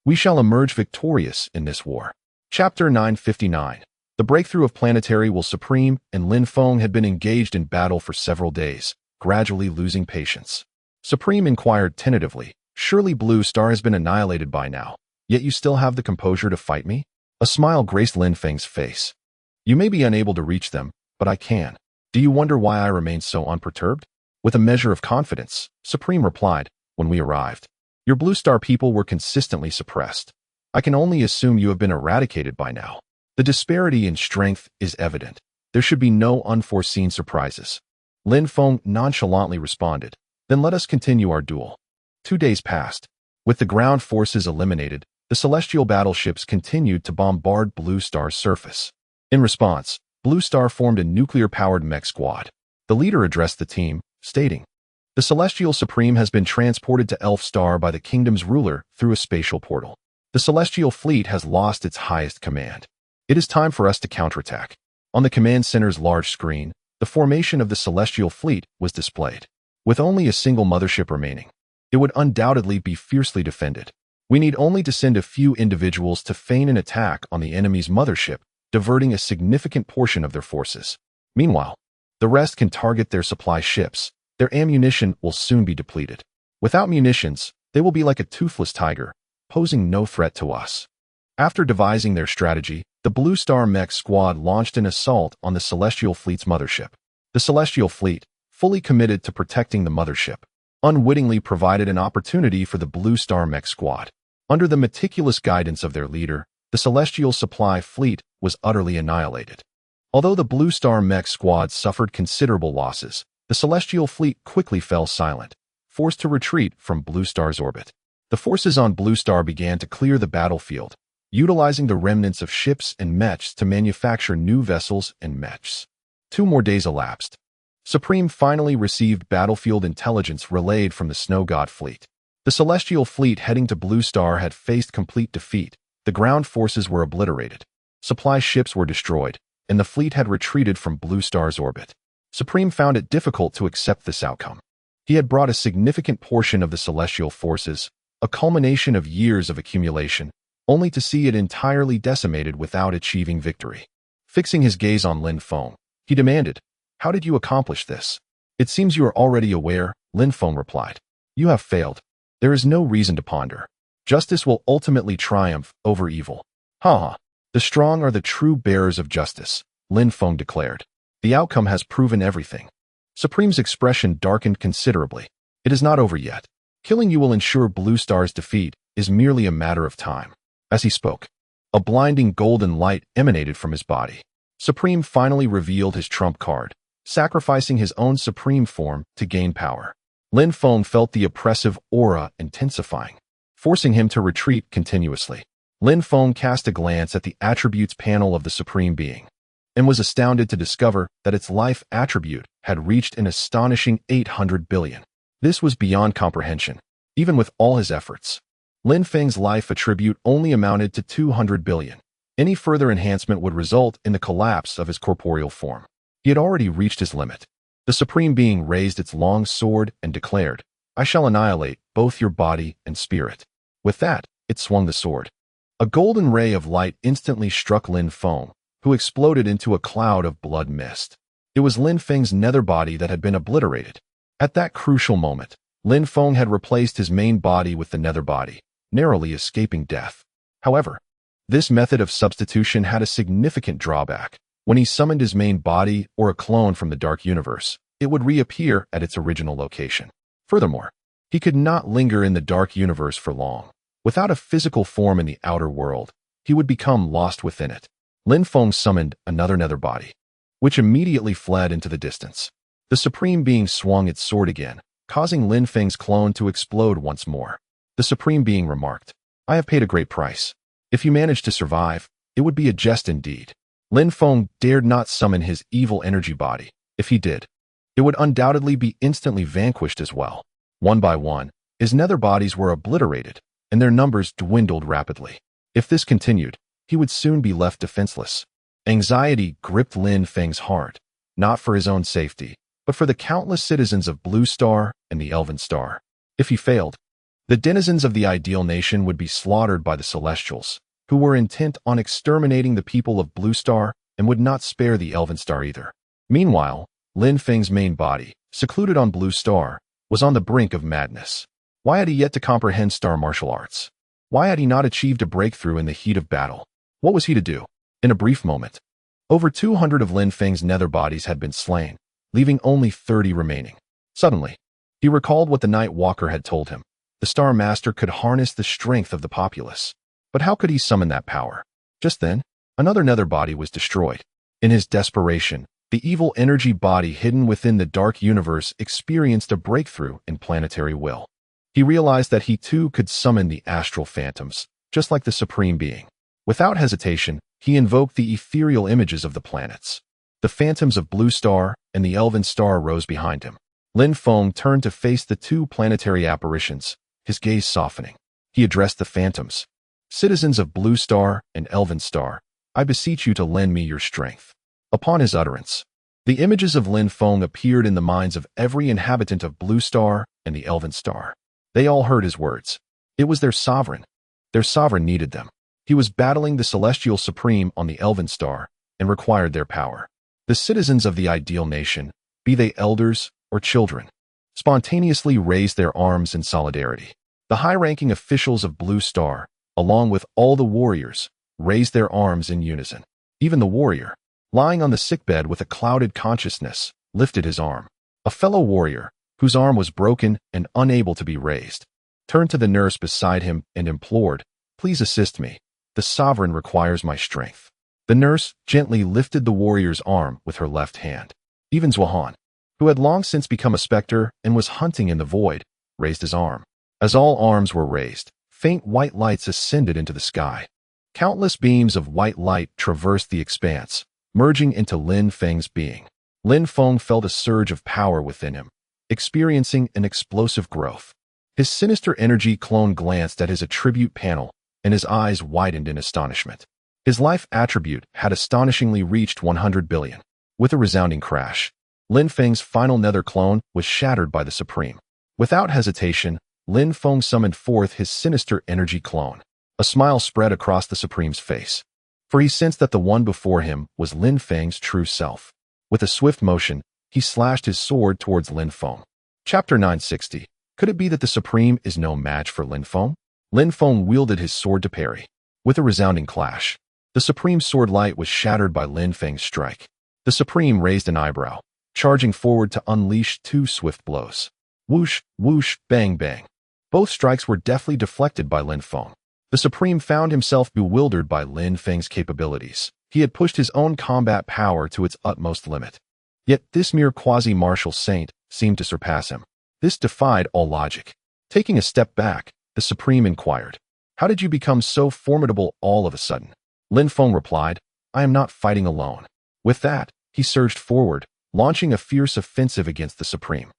we shall emerge victorious in this war." Chapter 959. The breakthrough of Planetary Will Supreme and Lin Feng had been engaged in battle for several days, gradually losing patience. Supreme inquired tentatively, "Surely Blue Star has been annihilated by now, yet you still have the composure to fight me?" A smile graced Lin Feng's face. "You may be unable to reach them, but I can. Do you wonder why I remain so unperturbed?" With a measure of confidence, Supreme replied, "When we arrived, your Blue Star people were consistently suppressed. I can only assume you have been eradicated by now. The disparity in strength is evident. There should be no unforeseen surprises." Lin Feng nonchalantly responded, "Then let us continue our duel." 2 days passed. With the ground forces eliminated, the celestial battleships continued to bombard Blue Star's surface. In response, Blue Star formed a nuclear-powered mech squad. The leader addressed the team, stating, "The Celestial Supreme has been transported to Elf Star by the kingdom's ruler through a spatial portal. The Celestial Fleet has lost its highest command. It is time for us to counterattack." On the command center's large screen, the formation of the Celestial Fleet was displayed. With only a single mothership remaining, it would undoubtedly be fiercely defended. We need only to send a few individuals to feign an attack on the enemy's mothership, diverting a significant portion of their forces. Meanwhile, the rest can target their supply ships. Their ammunition will soon be depleted. Without munitions, they will be like a toothless tiger, posing no threat to us. After devising their strategy, the Blue Star mech squad launched an assault on the Celestial Fleet's mothership. The Celestial Fleet, fully committed to protecting the mothership, unwittingly provided an opportunity for the Blue Star mech squad. Under the meticulous guidance of their leader, the Celestial Supply Fleet was utterly annihilated. Although the Blue Star mech squad suffered considerable losses, the Celestial Fleet quickly fell silent, forced to retreat from Blue Star's orbit. The forces on Blue Star began to clear the battlefield, utilizing the remnants of ships and mechs to manufacture new vessels and mechs. 2 more days elapsed. Supreme finally received battlefield intelligence relayed from the Snow God Fleet. The Celestial Fleet heading to Blue Star had faced complete defeat. The ground forces were obliterated. Supply ships were destroyed, and the fleet had retreated from Blue Star's orbit. Supreme found it difficult to accept this outcome. He had brought a significant portion of the celestial forces, a culmination of years of accumulation, only to see it entirely decimated without achieving victory. Fixing his gaze on Lin Feng, he demanded, "How did you accomplish this?" "It seems you are already aware," Lin Feng replied. "You have failed. There is no reason to ponder. Justice will ultimately triumph over evil." "Ha! The strong are the true bearers of justice," Lin Feng declared. "The outcome has proven everything." Supreme's expression darkened considerably. "It is not over yet. Killing you will ensure Blue Star's defeat is merely a matter of time." As he spoke, a blinding golden light emanated from his body. Supreme finally revealed his trump card, sacrificing his own supreme form to gain power. Lin Feng felt the oppressive aura intensifying, forcing him to retreat continuously. Lin Feng cast a glance at the attributes panel of the Supreme Being, and was astounded to discover that its life attribute had reached an astonishing 800 billion. This was beyond comprehension, even with all his efforts. Lin Feng's life attribute only amounted to 200 billion. Any further enhancement would result in the collapse of his corporeal form. He had already reached his limit. The Supreme Being raised its long sword and declared, "I shall annihilate both your body and spirit." With that, it swung the sword. A golden ray of light instantly struck Lin Feng, who exploded into a cloud of blood mist. It was Lin Feng's nether body that had been obliterated. At that crucial moment, Lin Feng had replaced his main body with the nether body, narrowly escaping death. However, This method of substitution had a significant drawback. When he summoned his main body or a clone from the Dark Universe, it would reappear at its original location. Furthermore, he could not linger in the Dark Universe for long. Without a physical form in the outer world, he would become lost within it. Lin Feng summoned another nether body, which immediately fled into the distance. The Supreme Being swung its sword again, causing Lin Feng's clone to explode once more. The Supreme Being remarked, "I have paid a great price. If you manage to survive, it would be a jest indeed." Lin Feng dared not summon his evil energy body. If he did, it would undoubtedly be instantly vanquished as well. One by one, his nether bodies were obliterated, and their numbers dwindled rapidly. If this continued, he would soon be left defenseless. Anxiety gripped Lin Feng's heart, not for his own safety, but for the countless citizens of Blue Star and the Elven Star. If he failed, the denizens of the Ideal Nation would be slaughtered by the Celestials, who were intent on exterminating the people of Blue Star and would not spare the Elven Star either. Meanwhile, Lin Feng's main body, secluded on Blue Star, was on the brink of madness. Why had he yet to comprehend star martial arts? Why had he not achieved a breakthrough in the heat of battle? What was he to do? In a brief moment, over 200 of Lin Feng's nether bodies had been slain, leaving only 30 remaining. Suddenly, he recalled what the Night Walker had told him. The Star Master could harness the strength of the populace. But how could he summon that power? Just then, another nether body was destroyed. In his desperation, the evil energy body hidden within the Dark Universe experienced a breakthrough in planetary will. He realized that he too could summon the astral phantoms, just like the Supreme Being. Without hesitation, he invoked the ethereal images of the planets. The phantoms of Blue Star and the Elven Star rose behind him. Lin Feng turned to face the two planetary apparitions, his gaze softening. He addressed the phantoms. "Citizens of Blue Star and Elven Star, I beseech you to lend me your strength." Upon his utterance, the images of Lin Feng appeared in the minds of every inhabitant of Blue Star and the Elven Star. They all heard his words. It was their sovereign. Their sovereign needed them. He was battling the Celestial Supreme on the Elven Star and required their power. The citizens of the Ideal Nation, be they elders or children, spontaneously raised their arms in solidarity. The high-ranking officials of Blue Star, along with all the warriors, raised their arms in unison. Even the warrior, lying on the sickbed with a clouded consciousness, lifted his arm. A fellow warrior, whose arm was broken and unable to be raised, turned to the nurse beside him and implored, "Please assist me. The sovereign requires my strength." The nurse gently lifted the warrior's arm with her left hand. Even Zhuhan, who had long since become a specter and was hunting in the void, raised his arm. As all arms were raised, faint white lights ascended into the sky. Countless beams of white light traversed the expanse, merging into Lin Feng's being. Lin Feng felt a surge of power within him, experiencing an explosive growth. His sinister energy clone glanced at his attribute panel, and his eyes widened in astonishment. His life attribute had astonishingly reached 100 billion. With a resounding crash, Lin Feng's final nether clone was shattered by the Supreme. Without hesitation, Lin Feng summoned forth his sinister energy clone. A smile spread across the Supreme's face, for he sensed that the one before him was Lin Feng's true self. With a swift motion, he slashed his sword towards Lin Feng. Chapter 960. Could it be that the Supreme is no match for Lin Feng? Lin Feng wielded his sword to parry. With a resounding clash, the Supreme's sword light was shattered by Lin Feng's strike. The Supreme raised an eyebrow, charging forward to unleash two swift blows. Whoosh, whoosh, bang, bang. Both strikes were deftly deflected by Lin Feng. The Supreme found himself bewildered by Lin Feng's capabilities. He had pushed his own combat power to its utmost limit. Yet this mere quasi-martial saint seemed to surpass him. This defied all logic. Taking a step back, the Supreme inquired, "How did you become so formidable all of a sudden?" Lin Feng replied, "I am not fighting alone." With that, he surged forward, launching a fierce offensive against the Supreme.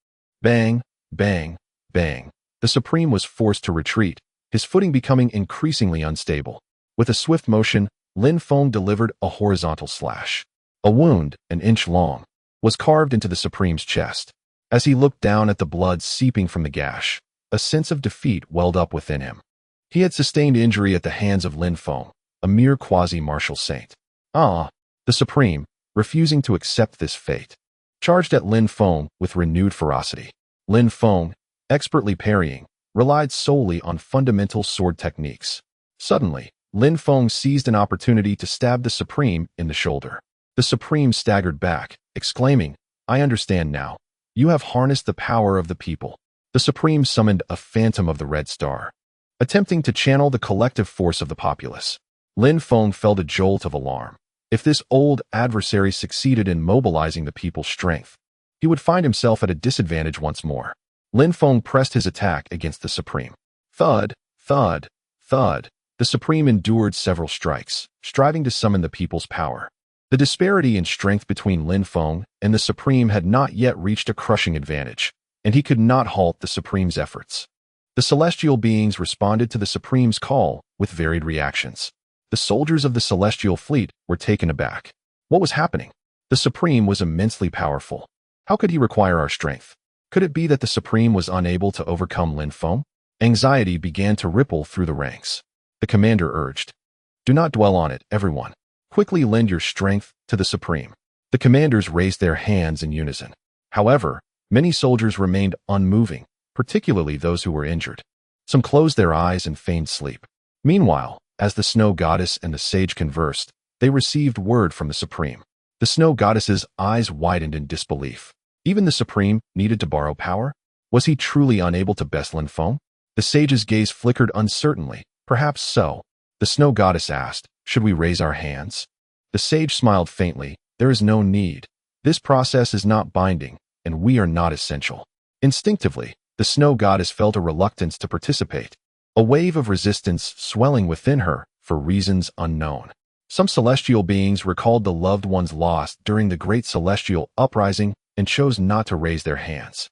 Bang, bang, bang. The Supreme was forced to retreat, his footing becoming increasingly unstable. With a swift motion, Lin Feng delivered a horizontal slash. A wound, an inch long, was carved into the Supreme's chest. As he looked down at the blood seeping from the gash, a sense of defeat welled up within him. He had sustained injury at the hands of Lin Feng, a mere quasi-martial saint. The Supreme, refusing to accept this fate, charged at Lin Feng with renewed ferocity. Lin Feng, expertly parrying, relied solely on fundamental sword techniques. Suddenly, Lin Feng seized an opportunity to stab the Supreme in the shoulder. The Supreme staggered back, exclaiming, "I understand now. You have harnessed the power of the people." The Supreme summoned a phantom of the Red Star, attempting to channel the collective force of the populace. Lin Feng felt a jolt of alarm. If this old adversary succeeded in mobilizing the people's strength, he would find himself at a disadvantage once more. Lin Feng pressed his attack against the Supreme. Thud, thud, thud. The Supreme endured several strikes, striving to summon the people's power. The disparity in strength between Lin Feng and the Supreme had not yet reached a crushing advantage, and he could not halt the Supreme's efforts. The celestial beings responded to the Supreme's call with varied reactions. The soldiers of the celestial fleet were taken aback. What was happening? The Supreme was immensely powerful. How could he require our strength? Could it be that the Supreme was unable to overcome Lin Feng? Anxiety began to ripple through the ranks. The commander urged, "Do not dwell on it, everyone. Quickly lend your strength to the Supreme." The commanders raised their hands in unison. However, many soldiers remained unmoving, particularly those who were injured. Some closed their eyes and feigned sleep. Meanwhile, as the Snow Goddess and the sage conversed, they received word from the Supreme. The Snow Goddess's eyes widened in disbelief. Even the Supreme needed to borrow power? Was he truly unable to best Lin Feng? The sage's gaze flickered uncertainly. Perhaps so. The Snow Goddess asked, "Should we raise our hands?" The sage smiled faintly. "There is no need. This process is not binding, and we are not essential." Instinctively, the Snow Goddess felt a reluctance to participate, a wave of resistance swelling within her for reasons unknown. Some celestial beings recalled the loved ones lost during the Great Celestial Uprising and chose not to raise their hands.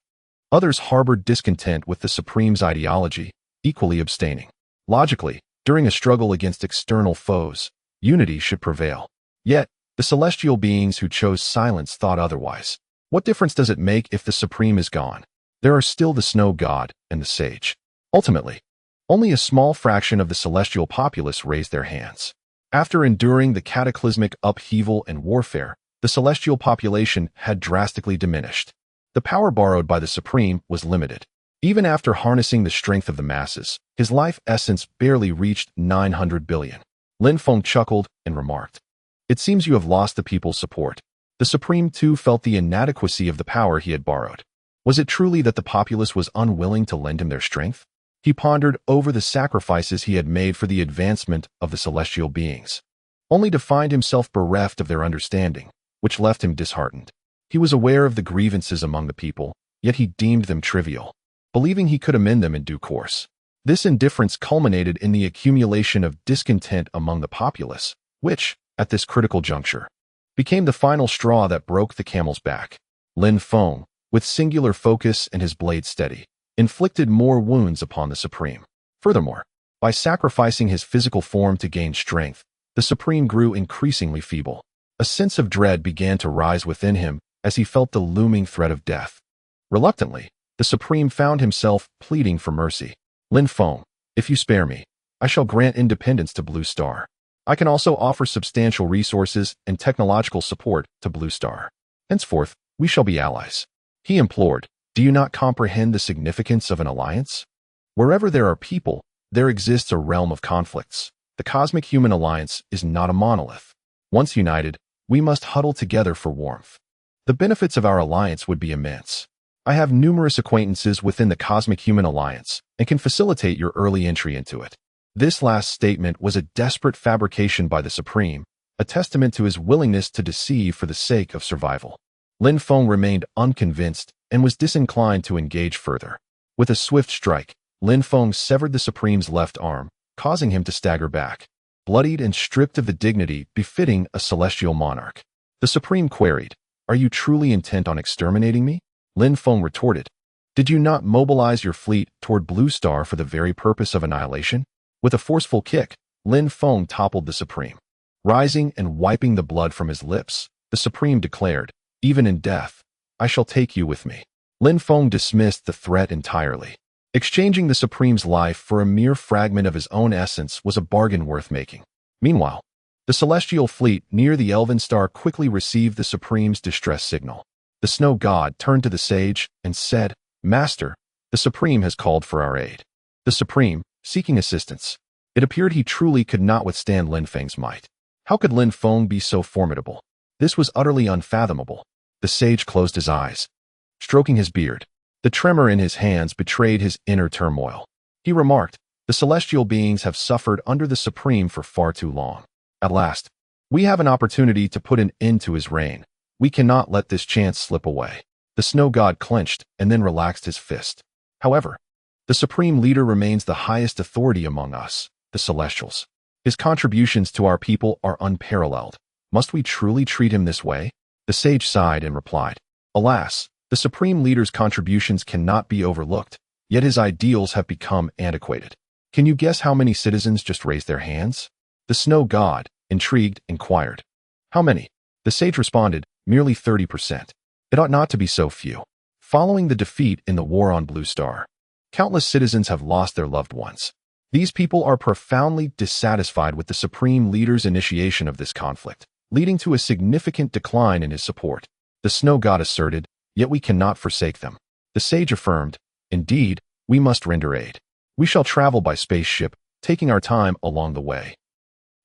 Others harbored discontent with the Supreme's ideology, equally abstaining. Logically, during a struggle against external foes, unity should prevail. Yet, the celestial beings who chose silence thought otherwise. What difference does it make if the Supreme is gone? There are still the Snow God and the Sage. Ultimately, only a small fraction of the celestial populace raised their hands. After enduring the cataclysmic upheaval and warfare, the celestial population had drastically diminished. The power borrowed by the Supreme was limited. Even after harnessing the strength of the masses, his life essence barely reached 900 billion. Lin Feng chuckled and remarked, "It seems you have lost the people's support." The Supreme too felt the inadequacy of the power he had borrowed. Was it truly that the populace was unwilling to lend him their strength? He pondered over the sacrifices he had made for the advancement of the celestial beings, only to find himself bereft of their understanding, which left him disheartened. He was aware of the grievances among the people, yet he deemed them trivial, believing he could amend them in due course. This indifference culminated in the accumulation of discontent among the populace, which, at this critical juncture, became the final straw that broke the camel's back. Lin Feng, with singular focus and his blade steady, inflicted more wounds upon the Supreme. Furthermore, by sacrificing his physical form to gain strength, the Supreme grew increasingly feeble. A sense of dread began to rise within him as he felt the looming threat of death. Reluctantly, the Supreme found himself pleading for mercy. "Lin Feng, if you spare me, I shall grant independence to Blue Star. I can also offer substantial resources and technological support to Blue Star. Henceforth, we shall be allies." He implored, "Do you not comprehend the significance of an alliance? Wherever there are people, there exists a realm of conflicts. The Cosmic Human Alliance is not a monolith. Once united, we must huddle together for warmth. The benefits of our alliance would be immense. I have numerous acquaintances within the Cosmic Human Alliance and can facilitate your early entry into it." This last statement was a desperate fabrication by the Supreme, a testament to his willingness to deceive for the sake of survival. Lin Feng remained unconvinced and was disinclined to engage further. With a swift strike, Lin Feng severed the Supreme's left arm, causing him to stagger back, bloodied and stripped of the dignity befitting a celestial monarch. The Supreme queried, "Are you truly intent on exterminating me?" Lin Feng retorted, "Did you not mobilize your fleet toward Blue Star for the very purpose of annihilation?" With a forceful kick, Lin Feng toppled the Supreme. Rising and wiping the blood from his lips, the Supreme declared, "Even in death, I shall take you with me." Lin Feng dismissed the threat entirely. Exchanging the Supreme's life for a mere fragment of his own essence was a bargain worth making. Meanwhile, the celestial fleet near the Elven Star quickly received the Supreme's distress signal. The Snow God turned to the sage and said, "Master, the Supreme has called for our aid." The Supreme, seeking assistance. It appeared he truly could not withstand Lin Feng's might. How could Lin Feng be so formidable? This was utterly unfathomable. The sage closed his eyes, stroking his beard. The tremor in his hands betrayed his inner turmoil. He remarked, "The celestial beings have suffered under the Supreme for far too long. At last, we have an opportunity to put an end to his reign. We cannot let this chance slip away." The snow god clenched and then relaxed his fist. "However, the Supreme Leader remains the highest authority among us, the Celestials. His contributions to our people are unparalleled. Must we truly treat him this way?" The sage sighed and replied, "Alas, the Supreme Leader's contributions cannot be overlooked, yet his ideals have become antiquated. Can you guess how many citizens just raised their hands?" The snow god, intrigued, inquired. "How many?" The sage responded, "Merely 30%. It ought not to be so few. Following the defeat in the war on Blue Star, countless citizens have lost their loved ones. These people are profoundly dissatisfied with the Supreme Leader's initiation of this conflict, leading to a significant decline in his support." The snow god asserted, "Yet we cannot forsake them." The sage affirmed, "Indeed, we must render aid. We shall travel by spaceship, taking our time along the way."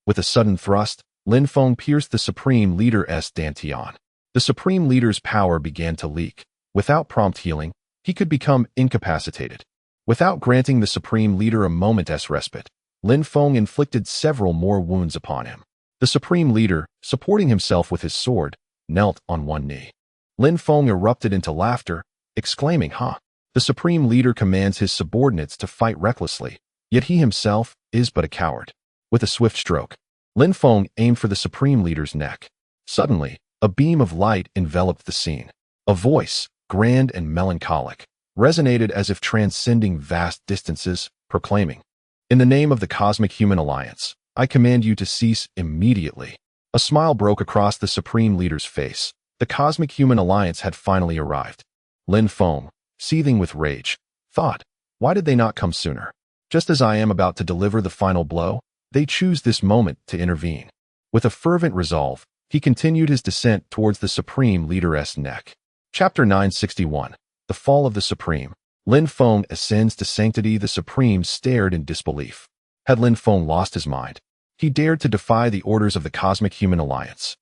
With a sudden thrust, Lin Feng pierced the Supreme Leader's dantian. The Supreme Leader's power began to leak. Without prompt healing, he could become incapacitated. Without granting the Supreme Leader a moment's respite, Lin Feng inflicted several more wounds upon him. The Supreme Leader, supporting himself with his sword, knelt on one knee. Lin Feng erupted into laughter, exclaiming, "Ha! The Supreme Leader commands his subordinates to fight recklessly, yet he himself is but a coward." With a swift stroke, Lin Feng aimed for the Supreme Leader's neck. Suddenly, a beam of light enveloped the scene. A voice, grand and melancholic, resonated as if transcending vast distances, proclaiming, "In the name of the Cosmic Human Alliance, I command you to cease immediately." A smile broke across the Supreme Leader's face. The Cosmic Human Alliance had finally arrived. Lin Feng, seething with rage, thought, "Why did they not come sooner? Just as I am about to deliver the final blow, they choose this moment to intervene." With a fervent resolve, he continued his descent towards the Supreme Leader's neck. Chapter 961. The Fall of the Supreme. Lin Feng ascends to sanctity. The Supreme stared in disbelief. Had Lin Feng lost his mind? He dared to defy the orders of the Cosmic Human Alliance.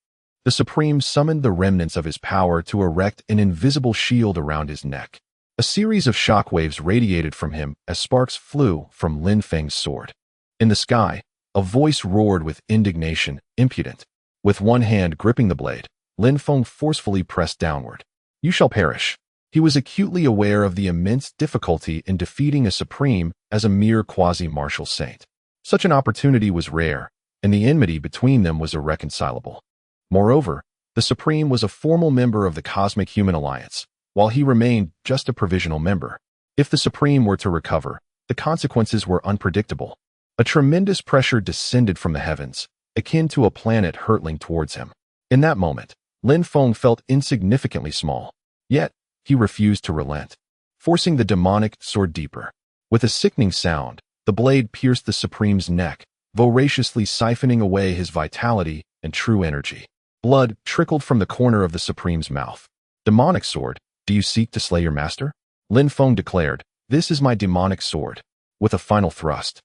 The Supreme summoned the remnants of his power to erect an invisible shield around his neck. A series of shockwaves radiated from him as sparks flew from Lin Feng's sword. In the sky, a voice roared with indignation, "Impudent!" With one hand gripping the blade, Lin Feng forcefully pressed downward. "You shall perish." He was acutely aware of the immense difficulty in defeating a Supreme as a mere quasi-martial saint. Such an opportunity was rare, and the enmity between them was irreconcilable. Moreover, the Supreme was a formal member of the Cosmic Human Alliance, while he remained just a provisional member. If the Supreme were to recover, the consequences were unpredictable. A tremendous pressure descended from the heavens, akin to a planet hurtling towards him. In that moment, Lin Feng felt insignificantly small. Yet, he refused to relent, forcing the demonic sword deeper. With a sickening sound, the blade pierced the Supreme's neck, voraciously siphoning away his vitality and true energy. Blood trickled from the corner of the Supreme's mouth. "Demonic sword, do you seek to slay your master?" Lin Feng declared, "This is my demonic sword." With a final thrust,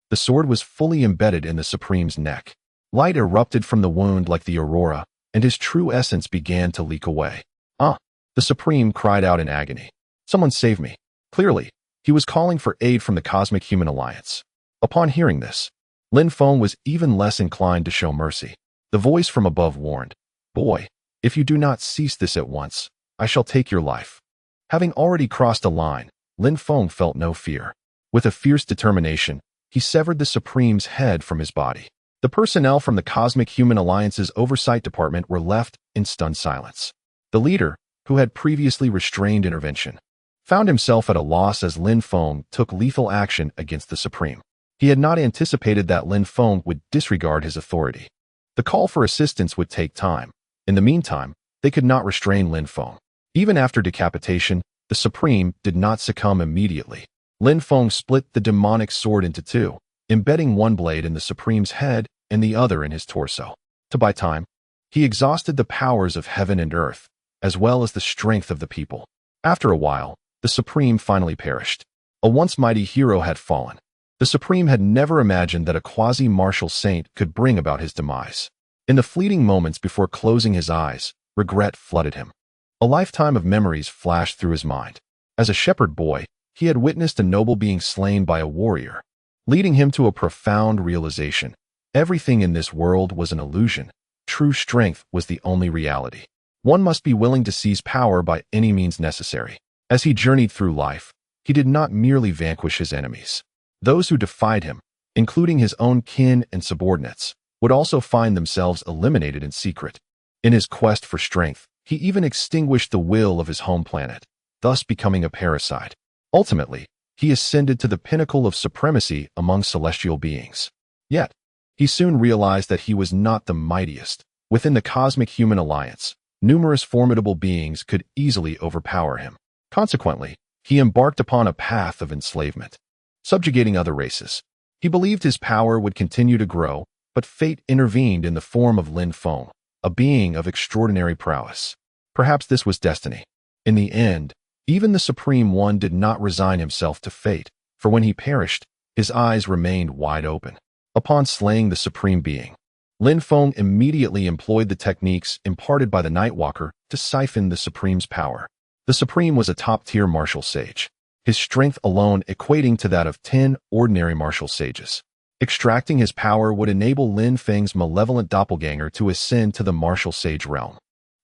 the sword was fully embedded in the Supreme's neck. Light erupted from the wound like the aurora, and his true essence began to leak away. "Ah!" The Supreme cried out in agony. "Someone save me." Clearly, he was calling for aid from the Cosmic Human Alliance. Upon hearing this, Lin Feng was even less inclined to show mercy. The voice from above warned, "Boy, if you do not cease this at once, I shall take your life." Having already crossed a line, Lin Feng felt no fear. With a fierce determination, he severed the Supreme's head from his body. The personnel from the Cosmic Human Alliance's Oversight Department were left in stunned silence. The leader, who had previously restrained intervention, found himself at a loss as Lin Feng took lethal action against the Supreme. He had not anticipated that Lin Feng would disregard his authority. The call for assistance would take time. In the meantime, they could not restrain Lin Feng. Even after decapitation, the Supreme did not succumb immediately. Lin Feng split the demonic sword into two, embedding one blade in the Supreme's head and the other in his torso. To buy time, he exhausted the powers of heaven and earth, as well as the strength of the people. After a while, the Supreme finally perished. A once mighty hero had fallen. The Supreme had never imagined that a quasi-martial saint could bring about his demise. In the fleeting moments before closing his eyes, regret flooded him. A lifetime of memories flashed through his mind. As a shepherd boy, he had witnessed a noble being slain by a warrior, leading him to a profound realization. Everything in this world was an illusion. True strength was the only reality. One must be willing to seize power by any means necessary. As he journeyed through life, he did not merely vanquish his enemies. Those who defied him, including his own kin and subordinates, would also find themselves eliminated in secret. In his quest for strength, he even extinguished the will of his home planet, thus becoming a parasite. Ultimately, he ascended to the pinnacle of supremacy among celestial beings. Yet, he soon realized that he was not the mightiest. Within the cosmic human alliance, numerous formidable beings could easily overpower him. Consequently, he embarked upon a path of enslavement, subjugating other races. He believed his power would continue to grow, but fate intervened in the form of Lin Feng, a being of extraordinary prowess. Perhaps this was destiny. In the end, even the Supreme One did not resign himself to fate, for when he perished, his eyes remained wide open. Upon slaying the Supreme Being, Lin Feng immediately employed the techniques imparted by the Nightwalker to siphon the Supreme's power. The Supreme was a top-tier martial sage, his strength alone equating to that of 10 ordinary martial sages. Extracting his power would enable Lin Feng's malevolent doppelganger to ascend to the martial sage realm.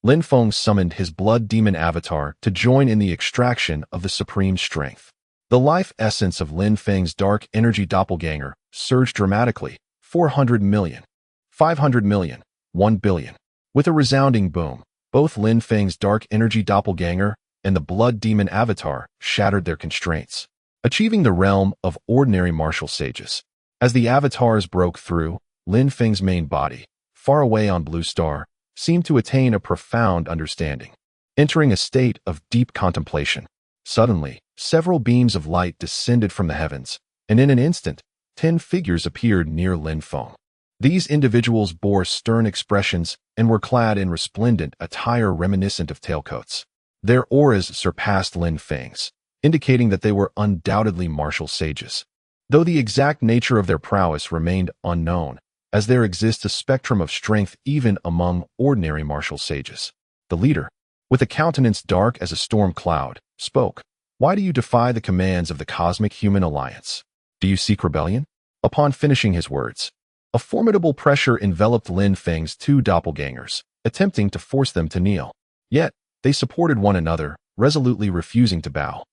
Lin Feng summoned his blood demon avatar to join in the extraction of the Supreme's strength. The life essence of Lin Feng's dark energy doppelganger surged dramatically, 400 million, 500 million, 1 billion. With a resounding boom, both Lin Feng's dark energy doppelganger and the blood demon avatar shattered their constraints, achieving the realm of ordinary martial sages. As the avatars broke through, Lin Feng's main body, far away on Blue Star, seemed to attain a profound understanding, entering a state of deep contemplation. Suddenly, several beams of light descended from the heavens, and in an instant, 10 figures appeared near Lin Feng. These individuals bore stern expressions and were clad in resplendent attire reminiscent of tailcoats. Their auras surpassed Lin Feng's, indicating that they were undoubtedly martial sages, though the exact nature of their prowess remained unknown, as there exists a spectrum of strength even among ordinary martial sages. The leader, with a countenance dark as a storm cloud, spoke. "Why do you defy the commands of the Cosmic Human Alliance? Do you seek rebellion?" Upon finishing his words, a formidable pressure enveloped Lin Feng's 2 doppelgangers, attempting to force them to kneel. Yet, they supported one another, resolutely refusing to bow.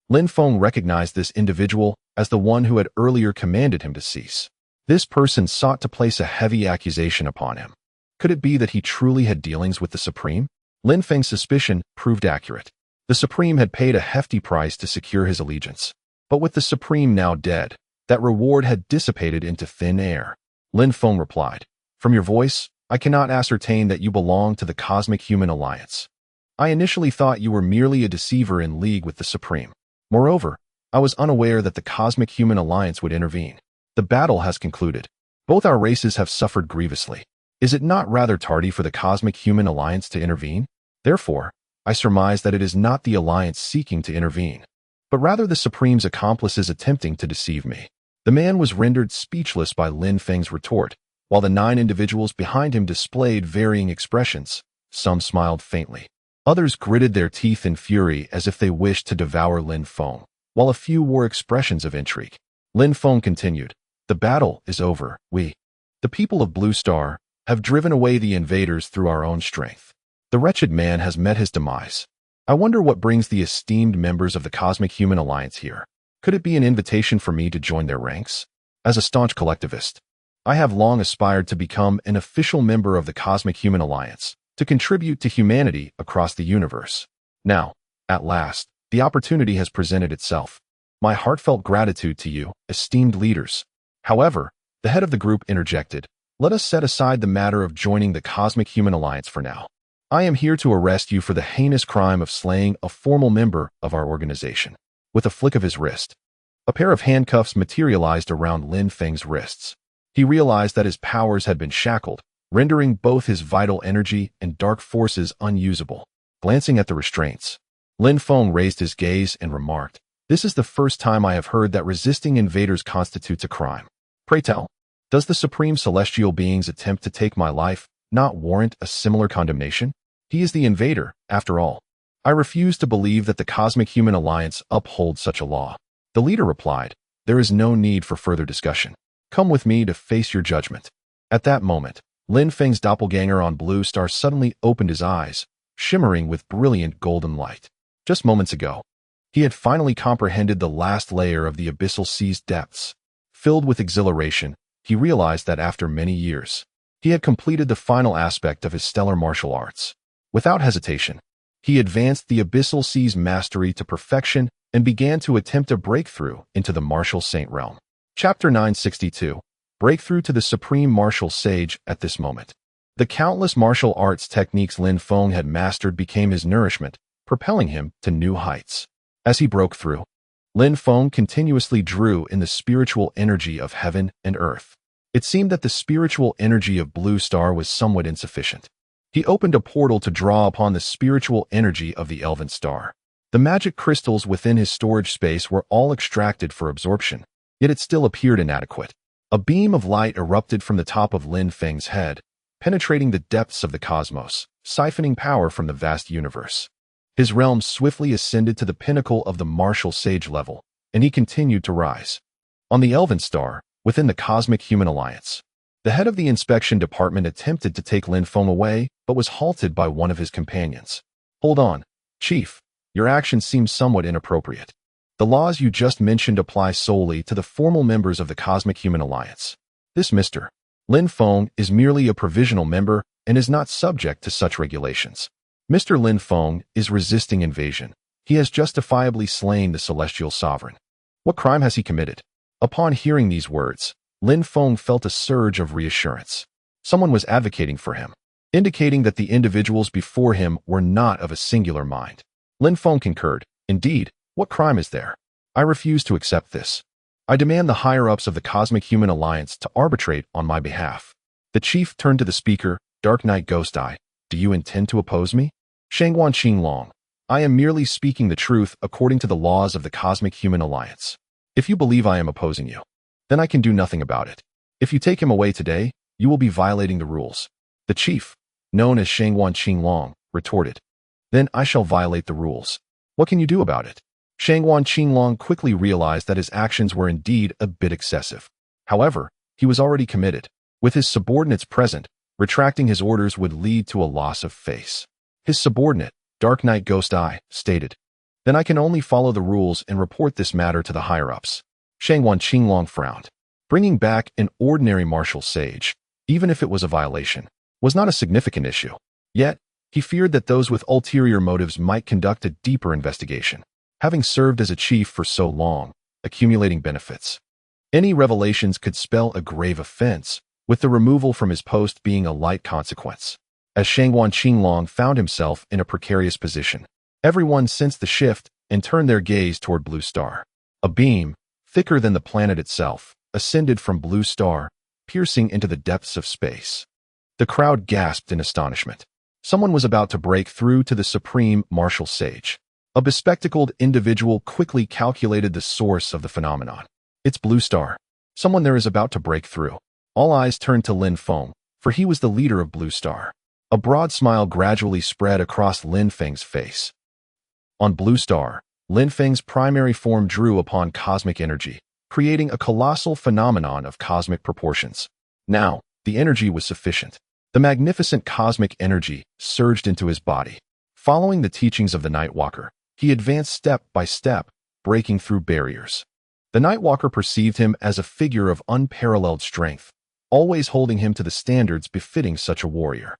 Lin Feng recognized this individual as the one who had earlier commanded him to cease. This person sought to place a heavy accusation upon him. Could it be that he truly had dealings with the Supreme? Lin Feng's suspicion proved accurate. The Supreme had paid a hefty price to secure his allegiance. But with the Supreme now dead, that reward had dissipated into thin air. Lin Feng replied, "From your voice, I cannot ascertain that you belong to the Cosmic Human Alliance. I initially thought you were merely a deceiver in league with the Supreme. Moreover, I was unaware that the Cosmic Human Alliance would intervene. The battle has concluded. Both our races have suffered grievously. Is it not rather tardy for the Cosmic Human Alliance to intervene? Therefore, I surmise that it is not the Alliance seeking to intervene, but rather the Supreme's accomplices attempting to deceive me." The man was rendered speechless by Lin Feng's retort, while the 9 individuals behind him displayed varying expressions. Some smiled faintly. Others gritted their teeth in fury as if they wished to devour Lin Feng, while a few wore expressions of intrigue. Lin Feng continued, "The battle is over. We, the people of Blue Star, have driven away the invaders through our own strength. The wretched man has met his demise. I wonder what brings the esteemed members of the Cosmic Human Alliance here. Could it be an invitation for me to join their ranks? As a staunch collectivist, I have long aspired to become an official member of the Cosmic Human Alliance, to contribute to humanity across the universe. Now, at last, the opportunity has presented itself. My heartfelt gratitude to you, esteemed leaders." However, the head of the group interjected, "Let us set aside the matter of joining the Cosmic Human Alliance for now. I am here to arrest you for the heinous crime of slaying a formal member of our organization." With a flick of his wrist, a pair of handcuffs materialized around Lin Feng's wrists. He realized that his powers had been shackled, rendering both his vital energy and dark forces unusable. Glancing at the restraints, Lin Feng raised his gaze and remarked, This is the first time I have heard that resisting invaders constitutes a crime. Pray tell, does the supreme celestial being's attempt to take my life not warrant a similar condemnation? He is the invader, after all. I refuse to believe that the Cosmic Human Alliance upholds such a law. The leader replied, there is no need for further discussion. Come with me to face your judgment. At that moment, Lin Feng's doppelganger on Blue Star suddenly opened his eyes, shimmering with brilliant golden light. Just moments ago, he had finally comprehended the last layer of the abyssal sea's depths. Filled with exhilaration, he realized that after many years, he had completed the final aspect of his stellar martial arts. Without hesitation, he advanced the abyssal sea's mastery to perfection and began to attempt a breakthrough into the martial saint realm. Chapter 962. Breakthrough to the Supreme Martial Sage. At this moment, the countless martial arts techniques Lin Feng had mastered became his nourishment, propelling him to new heights. As he broke through, Lin Feng continuously drew in the spiritual energy of heaven and earth. It seemed that the spiritual energy of Blue Star was somewhat insufficient. He opened a portal to draw upon the spiritual energy of the Elven Star. The magic crystals within his storage space were all extracted for absorption, yet it still appeared inadequate. A beam of light erupted from the top of Lin Feng's head, penetrating the depths of the cosmos, siphoning power from the vast universe. His realm swiftly ascended to the pinnacle of the martial sage level, and he continued to rise. On the Elven Star, within the Cosmic Human Alliance, the head of the inspection department attempted to take Lin Feng away, but was halted by one of his companions. Hold on, Chief. Your actions seem somewhat inappropriate. The laws you just mentioned apply solely to the formal members of the Cosmic Human Alliance. This Mr. Lin Feng is merely a provisional member and is not subject to such regulations. Mr. Lin Feng is resisting invasion. He has justifiably slain the celestial sovereign. What crime has he committed? Upon hearing these words, Lin Feng felt a surge of reassurance. Someone was advocating for him, indicating that the individuals before him were not of a singular mind. Lin Feng concurred. Indeed, what crime is there? I refuse to accept this. I demand the higher-ups of the Cosmic Human Alliance to arbitrate on my behalf. The chief turned to the speaker, Dark Knight Ghost Eye. Do you intend to oppose me? Shangguan Qinglong. I am merely speaking the truth according to the laws of the Cosmic Human Alliance. If you believe I am opposing you, then I can do nothing about it. If you take him away today, you will be violating the rules. The chief, known as Shangguan Qinglong, retorted. Then I shall violate the rules. What can you do about it? Shangguan Qinglong quickly realized that his actions were indeed a bit excessive. However, he was already committed. With his subordinates present, retracting his orders would lead to a loss of face. His subordinate, Dark Knight Ghost Eye, stated, Then I can only follow the rules and report this matter to the higher-ups. Shangguan Qinglong frowned. Bringing back an ordinary martial sage, even if it was a violation, was not a significant issue. Yet, he feared that those with ulterior motives might conduct a deeper investigation. Having served as a chief for so long, accumulating benefits, any revelations could spell a grave offense, with the removal from his post being a light consequence. As Shangguan Qinglong found himself in a precarious position, everyone sensed the shift and turned their gaze toward Blue Star. A beam, thicker than the planet itself, ascended from Blue Star, piercing into the depths of space. The crowd gasped in astonishment. Someone was about to break through to the Supreme Martial Sage. A bespectacled individual quickly calculated the source of the phenomenon. It's Blue Star. Someone there is about to break through. All eyes turned to Lin Feng, for he was the leader of Blue Star. A broad smile gradually spread across Lin Feng's face. On Blue Star, Lin Feng's primary form drew upon cosmic energy, creating a colossal phenomenon of cosmic proportions. Now, the energy was sufficient. The magnificent cosmic energy surged into his body. Following the teachings of the Nightwalker, he advanced step by step, breaking through barriers. The Nightwalker perceived him as a figure of unparalleled strength, always holding him to the standards befitting such a warrior.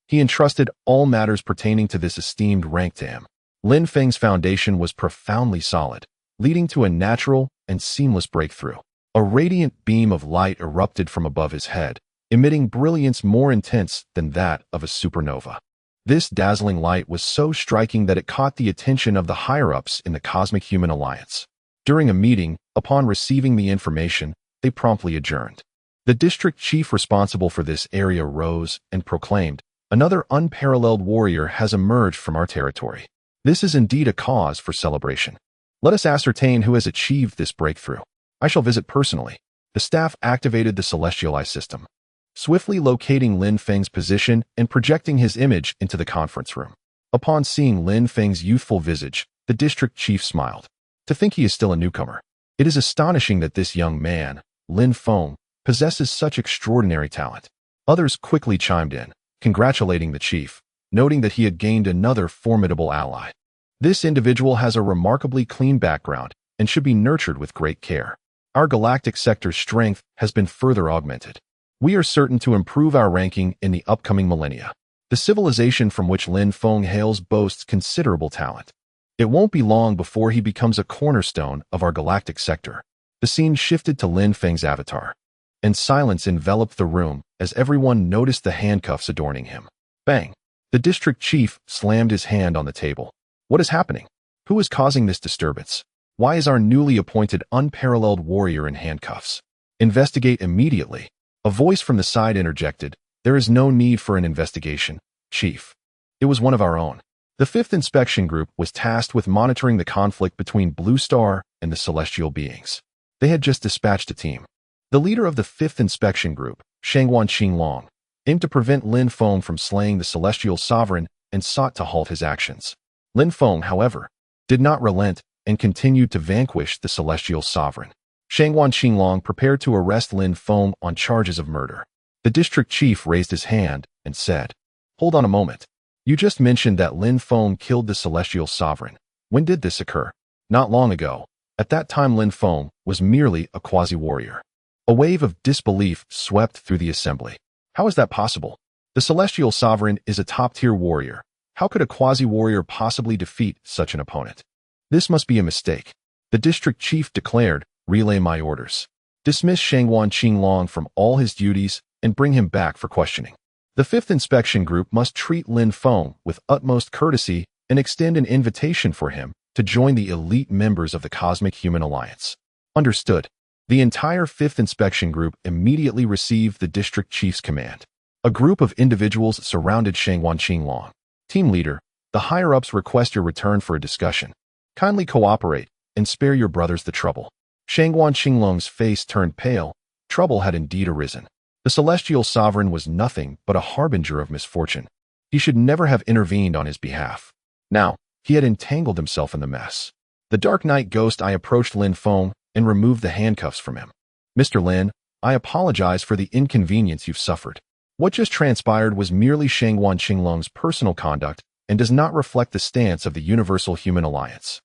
He entrusted all matters pertaining to this esteemed rank to him. Lin Feng's foundation was profoundly solid, leading to a natural and seamless breakthrough. A radiant beam of light erupted from above his head, emitting brilliance more intense than that of a supernova. This dazzling light was so striking that it caught the attention of the higher-ups in the Cosmic Human Alliance. During a meeting, upon receiving the information, they promptly adjourned. The district chief responsible for this area rose and proclaimed, "Another unparalleled warrior has emerged from our territory. This is indeed a cause for celebration." Let us ascertain who has achieved this breakthrough. I shall visit personally. The staff activated the Celestial Eye system, swiftly locating Lin Feng's position and projecting his image into the conference room. Upon seeing Lin Feng's youthful visage, the district chief smiled. To think he is still a newcomer. It is astonishing that this young man, Lin Feng, possesses such extraordinary talent. Others quickly chimed in, congratulating the chief, noting that he had gained another formidable ally. This individual has a remarkably clean background and should be nurtured with great care. Our galactic sector's strength has been further augmented. We are certain to improve our ranking in the upcoming millennia. The civilization from which Lin Feng hails boasts considerable talent. It won't be long before he becomes a cornerstone of our galactic sector. The scene shifted to Lin Feng's avatar, and silence enveloped the room as everyone noticed the handcuffs adorning him. Bang! The district chief slammed his hand on the table. What is happening? Who is causing this disturbance? Why is our newly appointed unparalleled warrior in handcuffs? Investigate immediately. A voice from the side interjected. There is no need for an investigation, Chief. It was one of our own. The 5th Inspection Group was tasked with monitoring the conflict between Blue Star and the celestial beings. They had just dispatched a team. The leader of the 5th Inspection Group, Shangwan Qinglong, aimed to prevent Lin Feng from slaying the celestial sovereign and sought to halt his actions. Lin Feng, however, did not relent and continued to vanquish the celestial sovereign. Shangwan Qinglong prepared to arrest Lin Feng on charges of murder. The district chief raised his hand and said, "Hold on a moment. You just mentioned that Lin Feng killed the celestial sovereign. When did this occur?" "Not long ago. At that time Lin Feng was merely a quasi-warrior." A wave of disbelief swept through the assembly. How is that possible? The celestial sovereign is a top-tier warrior. How could a quasi-warrior possibly defeat such an opponent? This must be a mistake. The district chief declared, "Relay my orders. Dismiss Shangwan Qinglong from all his duties and bring him back for questioning." The 5th Inspection Group must treat Lin Feng with utmost courtesy and extend an invitation for him to join the elite members of the Cosmic Human Alliance. Understood. The entire 5th Inspection Group immediately received the district chief's command. A group of individuals surrounded Shangwan Qinglong. "Team leader, the higher-ups request your return for a discussion. Kindly cooperate and spare your brothers the trouble." Shangwan Qinglong's face turned pale. Trouble had indeed arisen. The celestial sovereign was nothing but a harbinger of misfortune. He should never have intervened on his behalf. Now, he had entangled himself in the mess. The Dark Knight Ghost I approached Lin Feng and removed the handcuffs from him. "Mr. Lin, I apologize for the inconvenience you've suffered. What just transpired was merely Shangwan Qinglong's personal conduct and does not reflect the stance of the Universal Human Alliance."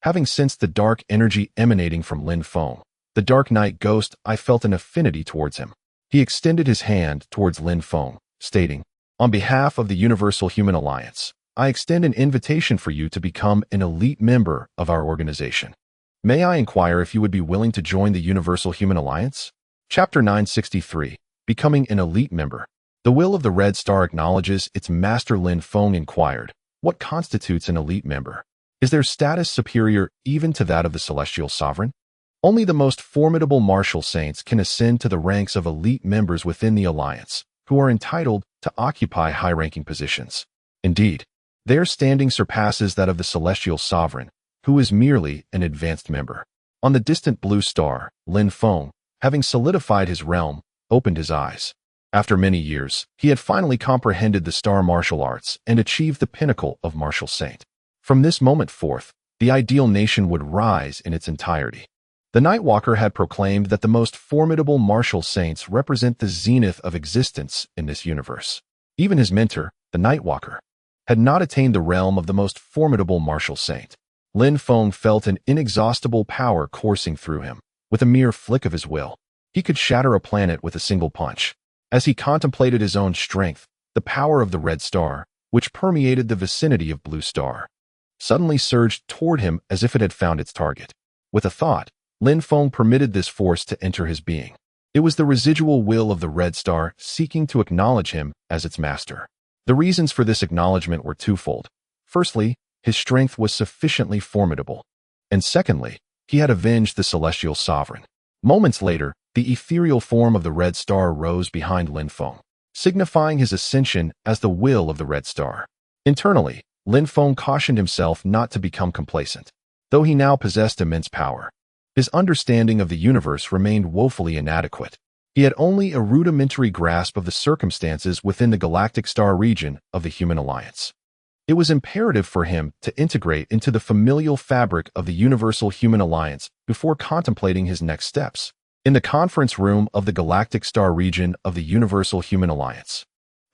Having sensed the dark energy emanating from Lin Feng, the Dark Knight Ghost, I felt an affinity towards him. He extended his hand towards Lin Feng, stating, "On behalf of the Universal Human Alliance, I extend an invitation for you to become an elite member of our organization. May I inquire if you would be willing to join the Universal Human Alliance?" Chapter 963, Becoming an Elite Member. The will of the Red Star acknowledges its master. Lin Feng inquired, "What constitutes an elite member? Is their status superior even to that of the celestial sovereign?" Only the most formidable martial saints can ascend to the ranks of elite members within the alliance, who are entitled to occupy high-ranking positions. Indeed, their standing surpasses that of the celestial sovereign, who is merely an advanced member. On the distant Blue Star, Lin Feng, having solidified his realm, opened his eyes. After many years, he had finally comprehended the star martial arts and achieved the pinnacle of martial saint. From this moment forth, the ideal nation would rise in its entirety. The Nightwalker had proclaimed that the most formidable martial saints represent the zenith of existence in this universe. Even his mentor, the Nightwalker, had not attained the realm of the most formidable martial saint. Lin Feng felt an inexhaustible power coursing through him. With a mere flick of his will, he could shatter a planet with a single punch. As he contemplated his own strength, the power of the Red Star, which permeated the vicinity of Blue Star, suddenly surged toward him as if it had found its target. With a thought, Lin Feng permitted this force to enter his being. It was the residual will of the Red Star seeking to acknowledge him as its master. The reasons for this acknowledgement were twofold. Firstly, his strength was sufficiently formidable. And secondly, he had avenged the celestial sovereign. Moments later, the ethereal form of the Red Star rose behind Lin Feng, signifying his ascension as the will of the Red Star. Internally, Lin Feng cautioned himself not to become complacent. Though he now possessed immense power, his understanding of the universe remained woefully inadequate. He had only a rudimentary grasp of the circumstances within the galactic star region of the Human Alliance. It was imperative for him to integrate into the familial fabric of the Universal Human Alliance before contemplating his next steps. In the conference room of the galactic star region of the Universal Human Alliance,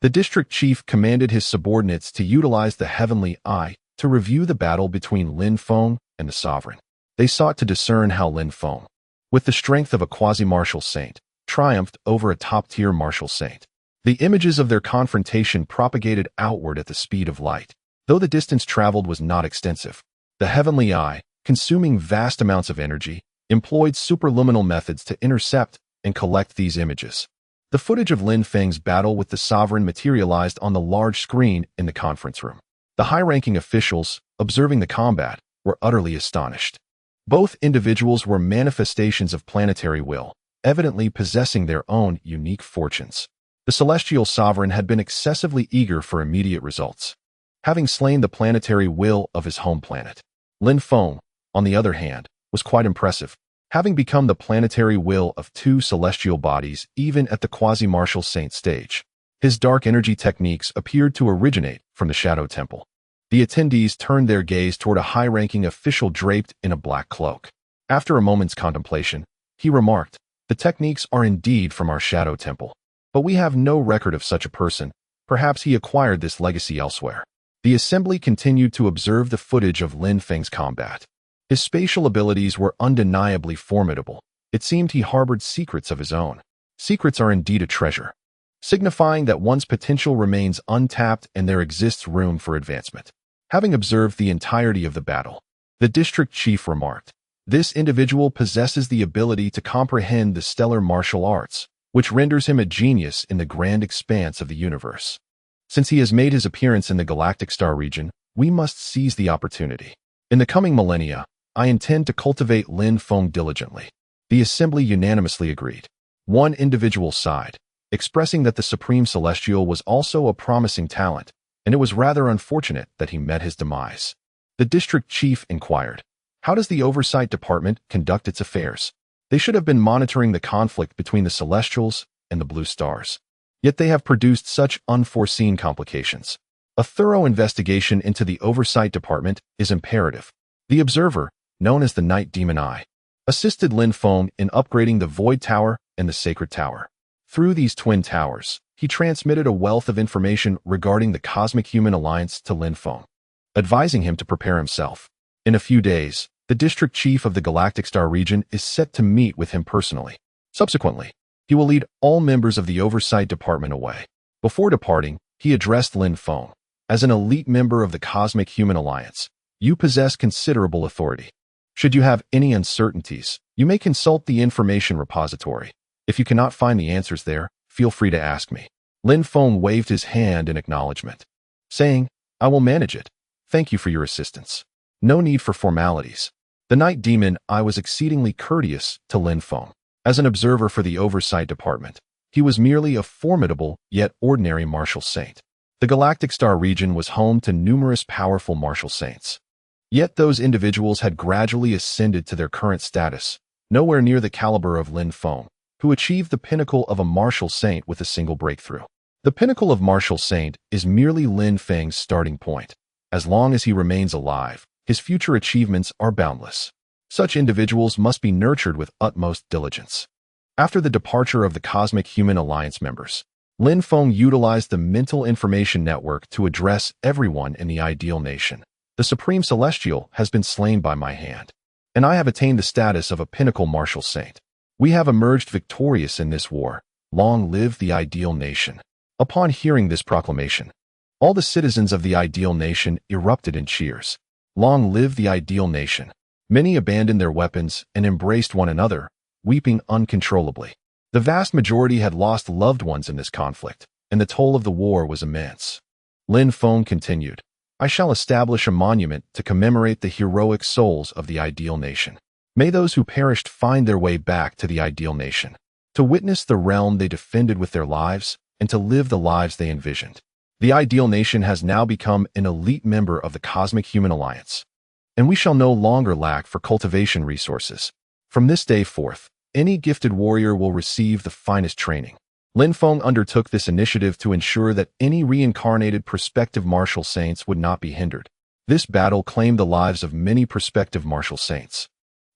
the district chief commanded his subordinates to utilize the Heavenly Eye to review the battle between Lin Feng and the Sovereign. They sought to discern how Lin Feng, with the strength of a quasi-martial saint, triumphed over a top-tier martial saint. The images of their confrontation propagated outward at the speed of light. Though the distance traveled was not extensive, the Heavenly Eye, consuming vast amounts of energy, employed superluminal methods to intercept and collect these images. The footage of Lin Feng's battle with the Sovereign materialized on the large screen in the conference room. The high-ranking officials, observing the combat, were utterly astonished. Both individuals were manifestations of planetary will, evidently possessing their own unique fortunes. The celestial sovereign had been excessively eager for immediate results, having slain the planetary will of his home planet. Lin Feng, on the other hand, was quite impressive, having become the planetary will of two celestial bodies even at the quasi-martial saint stage. His dark energy techniques appeared to originate from the Shadow Temple. The attendees turned their gaze toward a high-ranking official draped in a black cloak. After a moment's contemplation, he remarked, "The techniques are indeed from our Shadow Temple, but we have no record of such a person. Perhaps he acquired this legacy elsewhere." The assembly continued to observe the footage of Lin Feng's combat. His spatial abilities were undeniably formidable. It seemed he harbored secrets of his own. Secrets are indeed a treasure, signifying that one's potential remains untapped and there exists room for advancement. Having observed the entirety of the battle, the district chief remarked, "This individual possesses the ability to comprehend the stellar martial arts, which renders him a genius in the grand expanse of the universe. Since he has made his appearance in the galactic star region, we must seize the opportunity. In the coming millennia, I intend to cultivate Lin Feng diligently." The assembly unanimously agreed. One individual sighed, expressing that the Supreme Celestial was also a promising talent, and it was rather unfortunate that he met his demise. The district chief inquired, "How does the Oversight Department conduct its affairs? They should have been monitoring the conflict between the Celestials and the Blue Stars. Yet they have produced such unforeseen complications. A thorough investigation into the Oversight Department is imperative." The observer, known as the Night Demon Eye, assisted Lin Feng in upgrading the Void Tower and the Sacred Tower. Through these twin towers, he transmitted a wealth of information regarding the Cosmic Human Alliance to Lin Feng, advising him to prepare himself. In a few days, the district chief of the Galactic Star region is set to meet with him personally. Subsequently, he will lead all members of the Oversight Department away. Before departing, he addressed Lin Feng. "As an elite member of the Cosmic Human Alliance, you possess considerable authority. Should you have any uncertainties, you may consult the information repository. If you cannot find the answers there, feel free to ask me." Lin Feng waved his hand in acknowledgement, saying, "I will manage it. Thank you for your assistance. No need for formalities." The Night Demon Eye was exceedingly courteous to Lin Feng. As an observer for the Oversight Department, he was merely a formidable yet ordinary martial saint. The Galactic Star region was home to numerous powerful martial saints. Yet those individuals had gradually ascended to their current status, nowhere near the caliber of Lin Feng, who achieved the pinnacle of a martial saint with a single breakthrough. The pinnacle of martial saint is merely Lin Feng's starting point. As long as he remains alive, his future achievements are boundless. Such individuals must be nurtured with utmost diligence. After the departure of the Cosmic Human Alliance members, Lin Feng utilized the mental information network to address everyone in the ideal nation. "The Supreme Celestial has been slain by my hand, and I have attained the status of a pinnacle martial saint. We have emerged victorious in this war. Long live the ideal nation." Upon hearing this proclamation, all the citizens of the ideal nation erupted in cheers. Long live the ideal nation. Many abandoned their weapons and embraced one another, weeping uncontrollably. The vast majority had lost loved ones in this conflict, and the toll of the war was immense. Lin Feng continued, "I shall establish a monument to commemorate the heroic souls of the ideal nation. May those who perished find their way back to the ideal nation, to witness the realm they defended with their lives, and to live the lives they envisioned." The ideal nation has now become an elite member of the Cosmic Human Alliance. and we shall no longer lack for cultivation resources. From this day forth, any gifted warrior will receive the finest training. Lin Feng undertook this initiative to ensure that any reincarnated prospective martial saints would not be hindered. This battle claimed the lives of many prospective martial saints,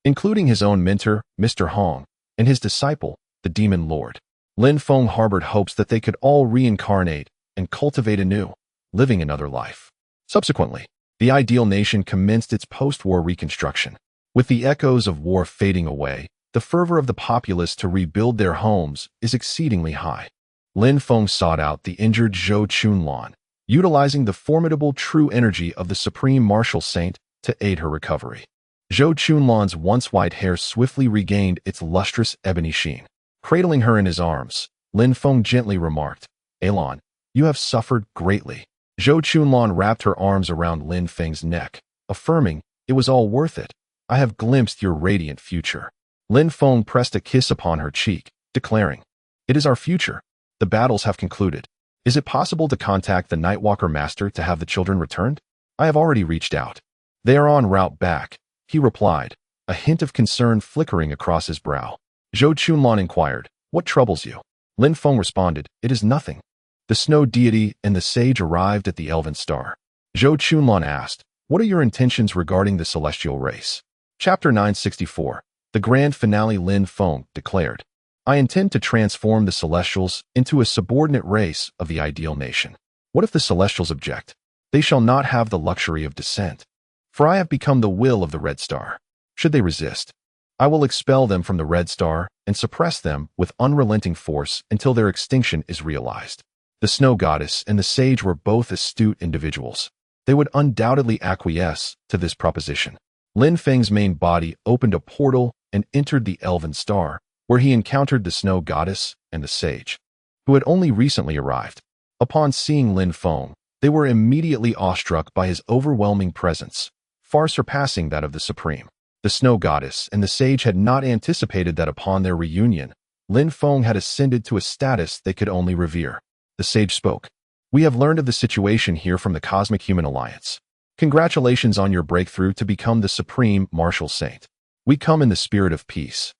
including his own mentor, Mr. Hong, and his disciple, the Demon Lord. Lin Feng harbored hopes that they could all reincarnate and cultivate anew, living another life. Subsequently, the ideal nation commenced its post-war reconstruction. With the echoes of war fading away, the fervor of the populace to rebuild their homes is exceedingly high. Lin Feng sought out the injured Zhou Chunlan, utilizing the formidable true energy of the Supreme Martial Saint to aid her recovery. Zhou Chunlan's once white hair swiftly regained its lustrous ebony sheen. Cradling her in his arms, Lin Feng gently remarked, "Elan, you have suffered greatly." Zhou Chunlan wrapped her arms around Lin Feng's neck, affirming, "It was all worth it. I have glimpsed your radiant future." Lin Feng pressed a kiss upon her cheek, declaring, "It is our future. The battles have concluded. Is it possible to contact the Nightwalker Master to have the children returned? I have already reached out. They are en route back," he replied, a hint of concern flickering across his brow. Zhou Chunlan inquired, "What troubles you?" Lin Feng responded, "It is nothing." The snow deity and the sage arrived at the Elven Star. Zhou Chunlan asked, "What are your intentions regarding the celestial race?" Chapter 964. The grand finale. Lin Feng declared, "I intend to transform the Celestials into a subordinate race of the ideal nation. What if the Celestials object? They shall not have the luxury of dissent. For I have become the will of the Red Star. Should they resist, I will expel them from the Red Star and suppress them with unrelenting force until their extinction is realized." The Snow Goddess and the Sage were both astute individuals. They would undoubtedly acquiesce to this proposition. Lin Feng's main body opened a portal and entered the Elven Star, where he encountered the Snow Goddess and the Sage, who had only recently arrived. Upon seeing Lin Feng, they were immediately awestruck by his overwhelming presence, far surpassing that of the Supreme. The Snow Goddess and the Sage had not anticipated that upon their reunion, Lin Feng had ascended to a status they could only revere. The Sage spoke, "We have learned of the situation here from the Cosmic Human Alliance. Congratulations on your breakthrough to become the Supreme Martial Saint. We come in the spirit of peace,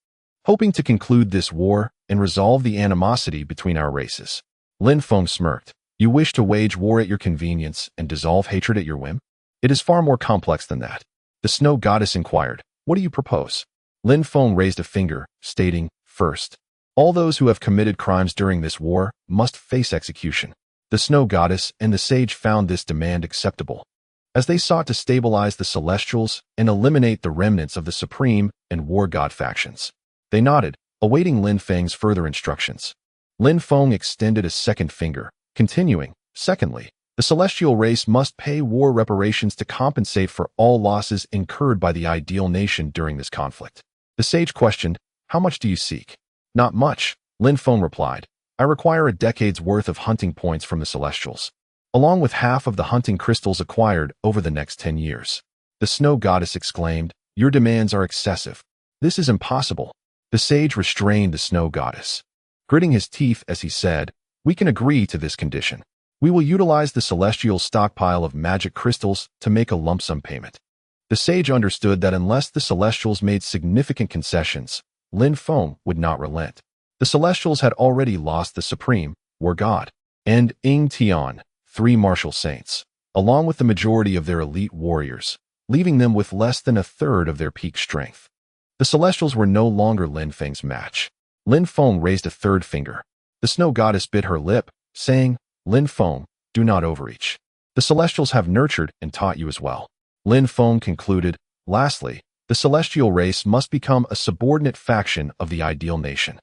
hoping to conclude this war and resolve the animosity between our races." Lin Feng smirked, "You wish to wage war at your convenience and dissolve hatred at your whim? It is far more complex than that." The Snow Goddess inquired, "What do you propose?" Lin Feng raised a finger, stating, "First, all those who have committed crimes during this war must face execution." The Snow Goddess and the Sage found this demand acceptable, as they sought to stabilize the Celestials and eliminate the remnants of the Supreme and War God factions. They nodded, awaiting Lin Feng's further instructions. Lin Feng extended a second finger, continuing, "Secondly, the Celestial race must pay war reparations to compensate for all losses incurred by the ideal nation during this conflict." The Sage questioned, "How much do you seek?" "Not much," Lin Feng replied. "I require a decade's worth of hunting points from the Celestials, along with half of the hunting crystals acquired over the next 10 years. The Snow Goddess exclaimed, "Your demands are excessive. This is impossible." The Sage restrained the Snow Goddess, gritting his teeth as he said, "We can agree to this condition. We will utilize the Celestial stockpile of magic crystals to make a lump sum payment." The Sage understood that unless the Celestials made significant concessions, Lin Feng would not relent. The Celestials had already lost the Supreme, War God, and Ying Tian, 3 martial saints, along with the majority of their elite warriors, leaving them with less than a third of their peak strength. The Celestials were no longer Lin Feng's match. Lin Feng raised a third finger. The Snow Goddess bit her lip, saying, "Lin Feng, do not overreach. The Celestials have nurtured and taught you as well." Lin Feng concluded, "Lastly, the Celestial race must become a subordinate faction of the ideal nation."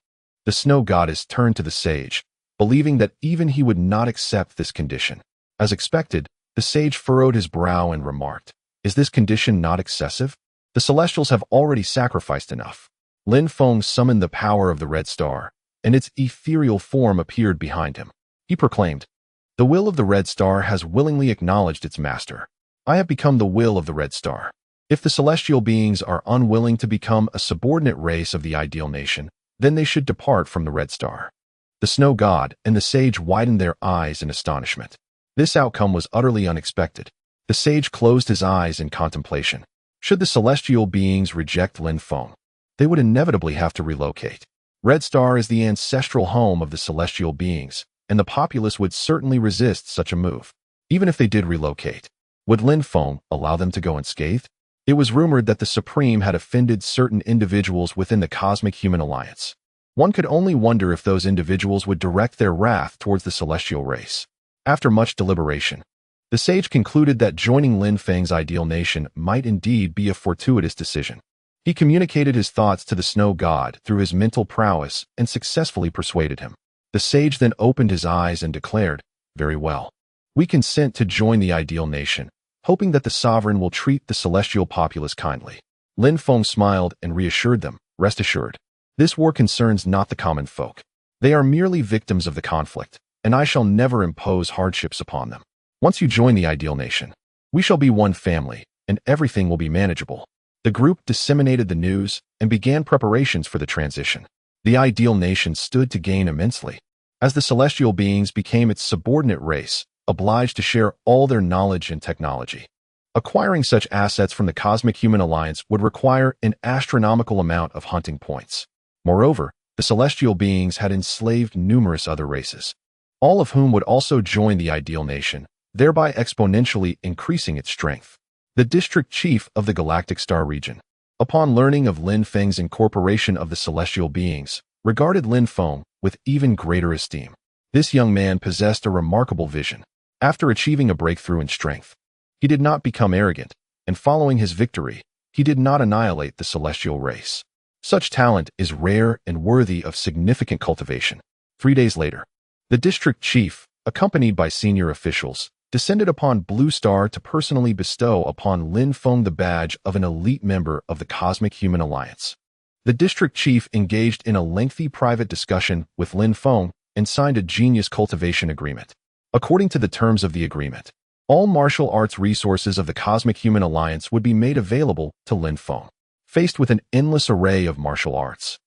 The Snow Goddess turned to the Sage, believing that even he would not accept this condition. As expected, the Sage furrowed his brow and remarked, "Is this condition not excessive? The Celestials have already sacrificed enough." Lin Feng summoned the power of the Red Star, and its ethereal form appeared behind him. He proclaimed, "The will of the Red Star has willingly acknowledged its master. I have become the will of the Red Star. If the celestial beings are unwilling to become a subordinate race of the ideal nation, then they should depart from the Red Star." The Snow God and the Sage widened their eyes in astonishment. This outcome was utterly unexpected. The Sage closed his eyes in contemplation. Should the celestial beings reject Lin Feng, they would inevitably have to relocate. Red Star is the ancestral home of the celestial beings, and the populace would certainly resist such a move. Even if they did relocate, would Lin Feng allow them to go unscathed? It was rumored that the Supreme had offended certain individuals within the Cosmic Human Alliance. One could only wonder if those individuals would direct their wrath towards the celestial race. After much deliberation, the sage concluded that joining Lin Feng's ideal nation might indeed be a fortuitous decision. He communicated his thoughts to the snow god through his mental prowess and successfully persuaded him. The sage then opened his eyes and declared, "Very well. We consent to join the ideal nation, hoping that the sovereign will treat the celestial populace kindly." Lin Feng smiled and reassured them, "Rest assured, this war concerns not the common folk. They are merely victims of the conflict, and I shall never impose hardships upon them. Once you join the ideal nation, we shall be one family, and everything will be manageable." The group disseminated the news and began preparations for the transition. The ideal nation stood to gain immensely, as the celestial beings became its subordinate race, obliged to share all their knowledge and technology. Acquiring such assets from the Cosmic Human Alliance would require an astronomical amount of hunting points. Moreover, the celestial beings had enslaved numerous other races, all of whom would also join the ideal nation, thereby exponentially increasing its strength. The district chief of the Galactic Star region, upon learning of Lin Feng's incorporation of the celestial beings, regarded Lin Feng with even greater esteem. This young man possessed a remarkable vision. After achieving a breakthrough in strength, he did not become arrogant, and following his victory, he did not annihilate the celestial race. Such talent is rare and worthy of significant cultivation. 3 days later, the district chief, accompanied by senior officials, descended upon Blue Star to personally bestow upon Lin Feng the badge of an elite member of the Cosmic Human Alliance. The district chief engaged in a lengthy private discussion with Lin Feng and signed a genius cultivation agreement. According to the terms of the agreement, all martial arts resources of the Cosmic Human Alliance would be made available to Lin Feng. Faced with an endless array of martial arts,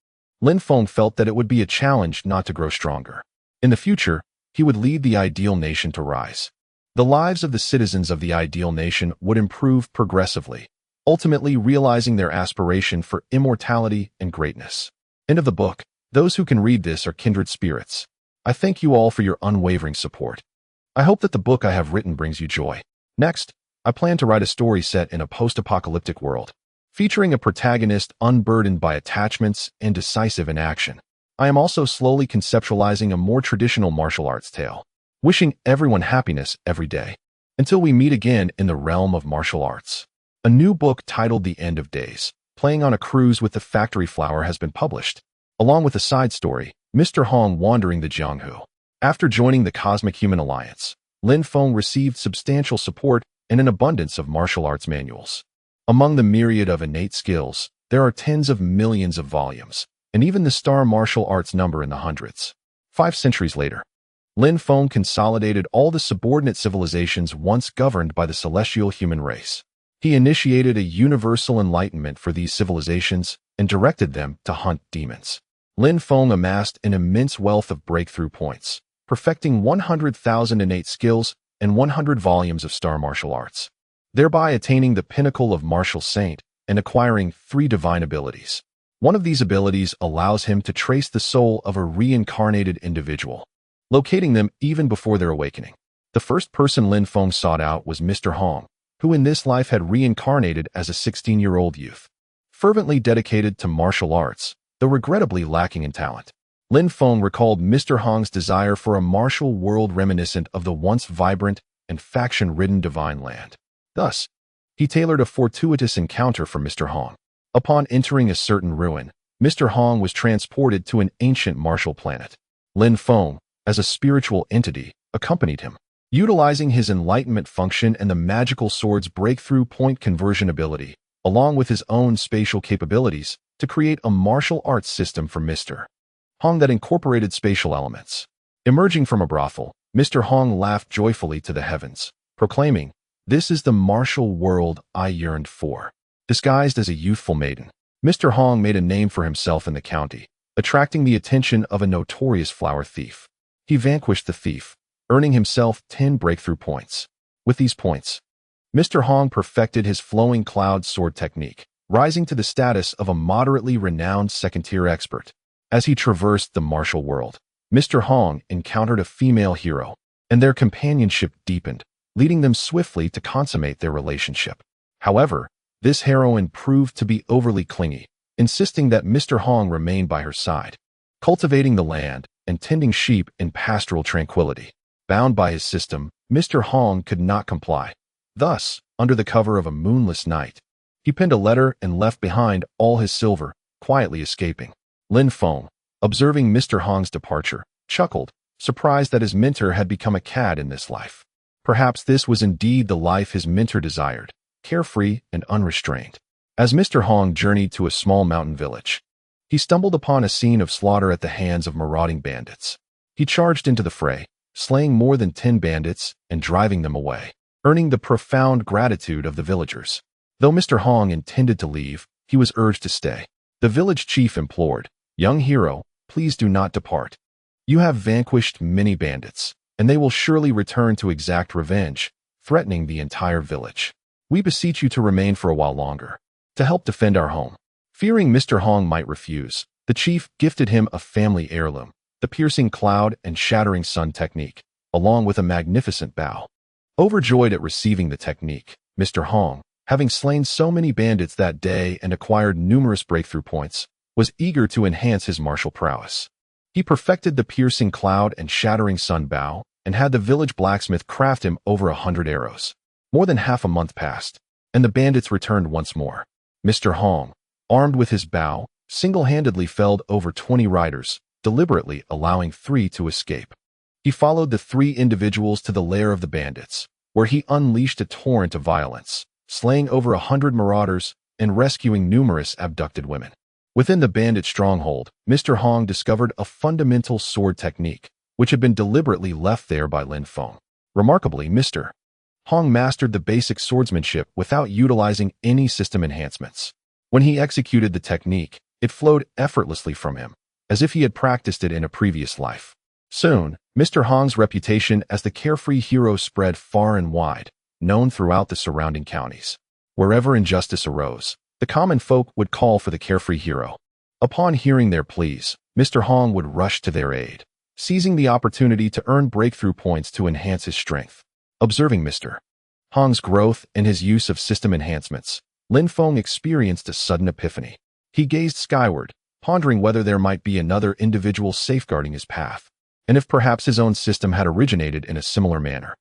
Lin Feng felt that it would be a challenge not to grow stronger. In the future, he would lead the ideal nation to rise. The lives of the citizens of the ideal nation would improve progressively, ultimately realizing their aspiration for immortality and greatness. End of the book. Those who can read this are kindred spirits. I thank you all for your unwavering support. I hope that the book I have written brings you joy. Next, I plan to write a story set in a post-apocalyptic world, featuring a protagonist unburdened by attachments and decisive in action. I am also slowly conceptualizing a more traditional martial arts tale. Wishing everyone happiness every day. Until we meet again in the realm of martial arts. A new book titled The End of Days, Playing on a Cruise with the Factory Flower has been published, along with a side story, Mr. Hong Wandering the Jianghu. After joining the Cosmic Human Alliance, Lin Feng received substantial support and an abundance of martial arts manuals. Among the myriad of innate skills, there are tens of millions of volumes, and even the star martial arts number in the hundreds. 5 centuries later, Lin Feng consolidated all the subordinate civilizations once governed by the celestial human race. He initiated a universal enlightenment for these civilizations and directed them to hunt demons. Lin Feng amassed an immense wealth of breakthrough points, perfecting 100,000 innate skills and 100 volumes of star martial arts, thereby attaining the pinnacle of martial saint and acquiring 3 divine abilities. One of these abilities allows him to trace the soul of a reincarnated individual, locating them even before their awakening. The first person Lin Feng sought out was Mr. Hong, who in this life had reincarnated as a 16-year-old youth, fervently dedicated to martial arts, though regrettably lacking in talent. Lin Feng recalled Mr. Hong's desire for a martial world reminiscent of the once vibrant and faction-ridden Divine Land. Thus, he tailored a fortuitous encounter for Mr. Hong. Upon entering a certain ruin, Mr. Hong was transported to an ancient martial planet. Lin Feng, as a spiritual entity, accompanied him, utilizing his enlightenment function and the magical sword's breakthrough point conversion ability, along with his own spatial capabilities, to create a martial arts system for Mr. Hong that incorporated spatial elements. Emerging from a brothel, Mr. Hong laughed joyfully to the heavens, proclaiming, "This is the martial world I yearned for." Disguised as a youthful maiden, Mr. Hong made a name for himself in the county, attracting the attention of a notorious flower thief. He vanquished the thief, earning himself 10 breakthrough points. With these points, Mr. Hong perfected his flowing cloud sword technique, rising to the status of a moderately renowned second-tier expert. As he traversed the martial world, Mr. Hong encountered a female hero, and their companionship deepened, leading them swiftly to consummate their relationship. However, this heroine proved to be overly clingy, insisting that Mr. Hong remain by her side, cultivating the land and tending sheep in pastoral tranquility. Bound by his system, Mr. Hong could not comply. Thus, under the cover of a moonless night, he penned a letter and left behind all his silver, quietly escaping. Lin Feng, observing Mr. Hong's departure, chuckled, surprised that his mentor had become a cad in this life. Perhaps this was indeed the life his mentor desired, carefree and unrestrained. As Mr. Hong journeyed to a small mountain village, he stumbled upon a scene of slaughter at the hands of marauding bandits. He charged into the fray, slaying more than 10 bandits and driving them away, earning the profound gratitude of the villagers. Though Mr. Hong intended to leave, he was urged to stay. The village chief implored, "Young hero, please do not depart. You have vanquished many bandits, and they will surely return to exact revenge, threatening the entire village. We beseech you to remain for a while longer, to help defend our home." Fearing Mr. Hong might refuse, the chief gifted him a family heirloom, the piercing cloud and shattering sun technique, along with a magnificent bow. Overjoyed at receiving the technique, Mr. Hong, having slain so many bandits that day and acquired numerous breakthrough points, was eager to enhance his martial prowess. He perfected the piercing cloud and shattering sun bow and had the village blacksmith craft him over 100 arrows. More than half a month passed, and the bandits returned once more. Mr. Hong, armed with his bow, single-handedly felled over 20 riders, deliberately allowing 3 to escape. He followed the 3 individuals to the lair of the bandits, where he unleashed a torrent of violence, slaying over 100 marauders and rescuing numerous abducted women. Within the bandit stronghold, Mr. Hong discovered a fundamental sword technique, which had been deliberately left there by Lin Feng. Remarkably, Mr. Hong mastered the basic swordsmanship without utilizing any system enhancements. When he executed the technique, it flowed effortlessly from him, as if he had practiced it in a previous life. Soon, Mr. Hong's reputation as the carefree hero spread far and wide, known throughout the surrounding counties. Wherever injustice arose, the common folk would call for the carefree hero. Upon hearing their pleas, Mr. Hong would rush to their aid, seizing the opportunity to earn breakthrough points to enhance his strength. Observing Mr. Hong's growth and his use of system enhancements, Lin Feng experienced a sudden epiphany. He gazed skyward, pondering whether there might be another individual safeguarding his path, and if perhaps his own system had originated in a similar manner.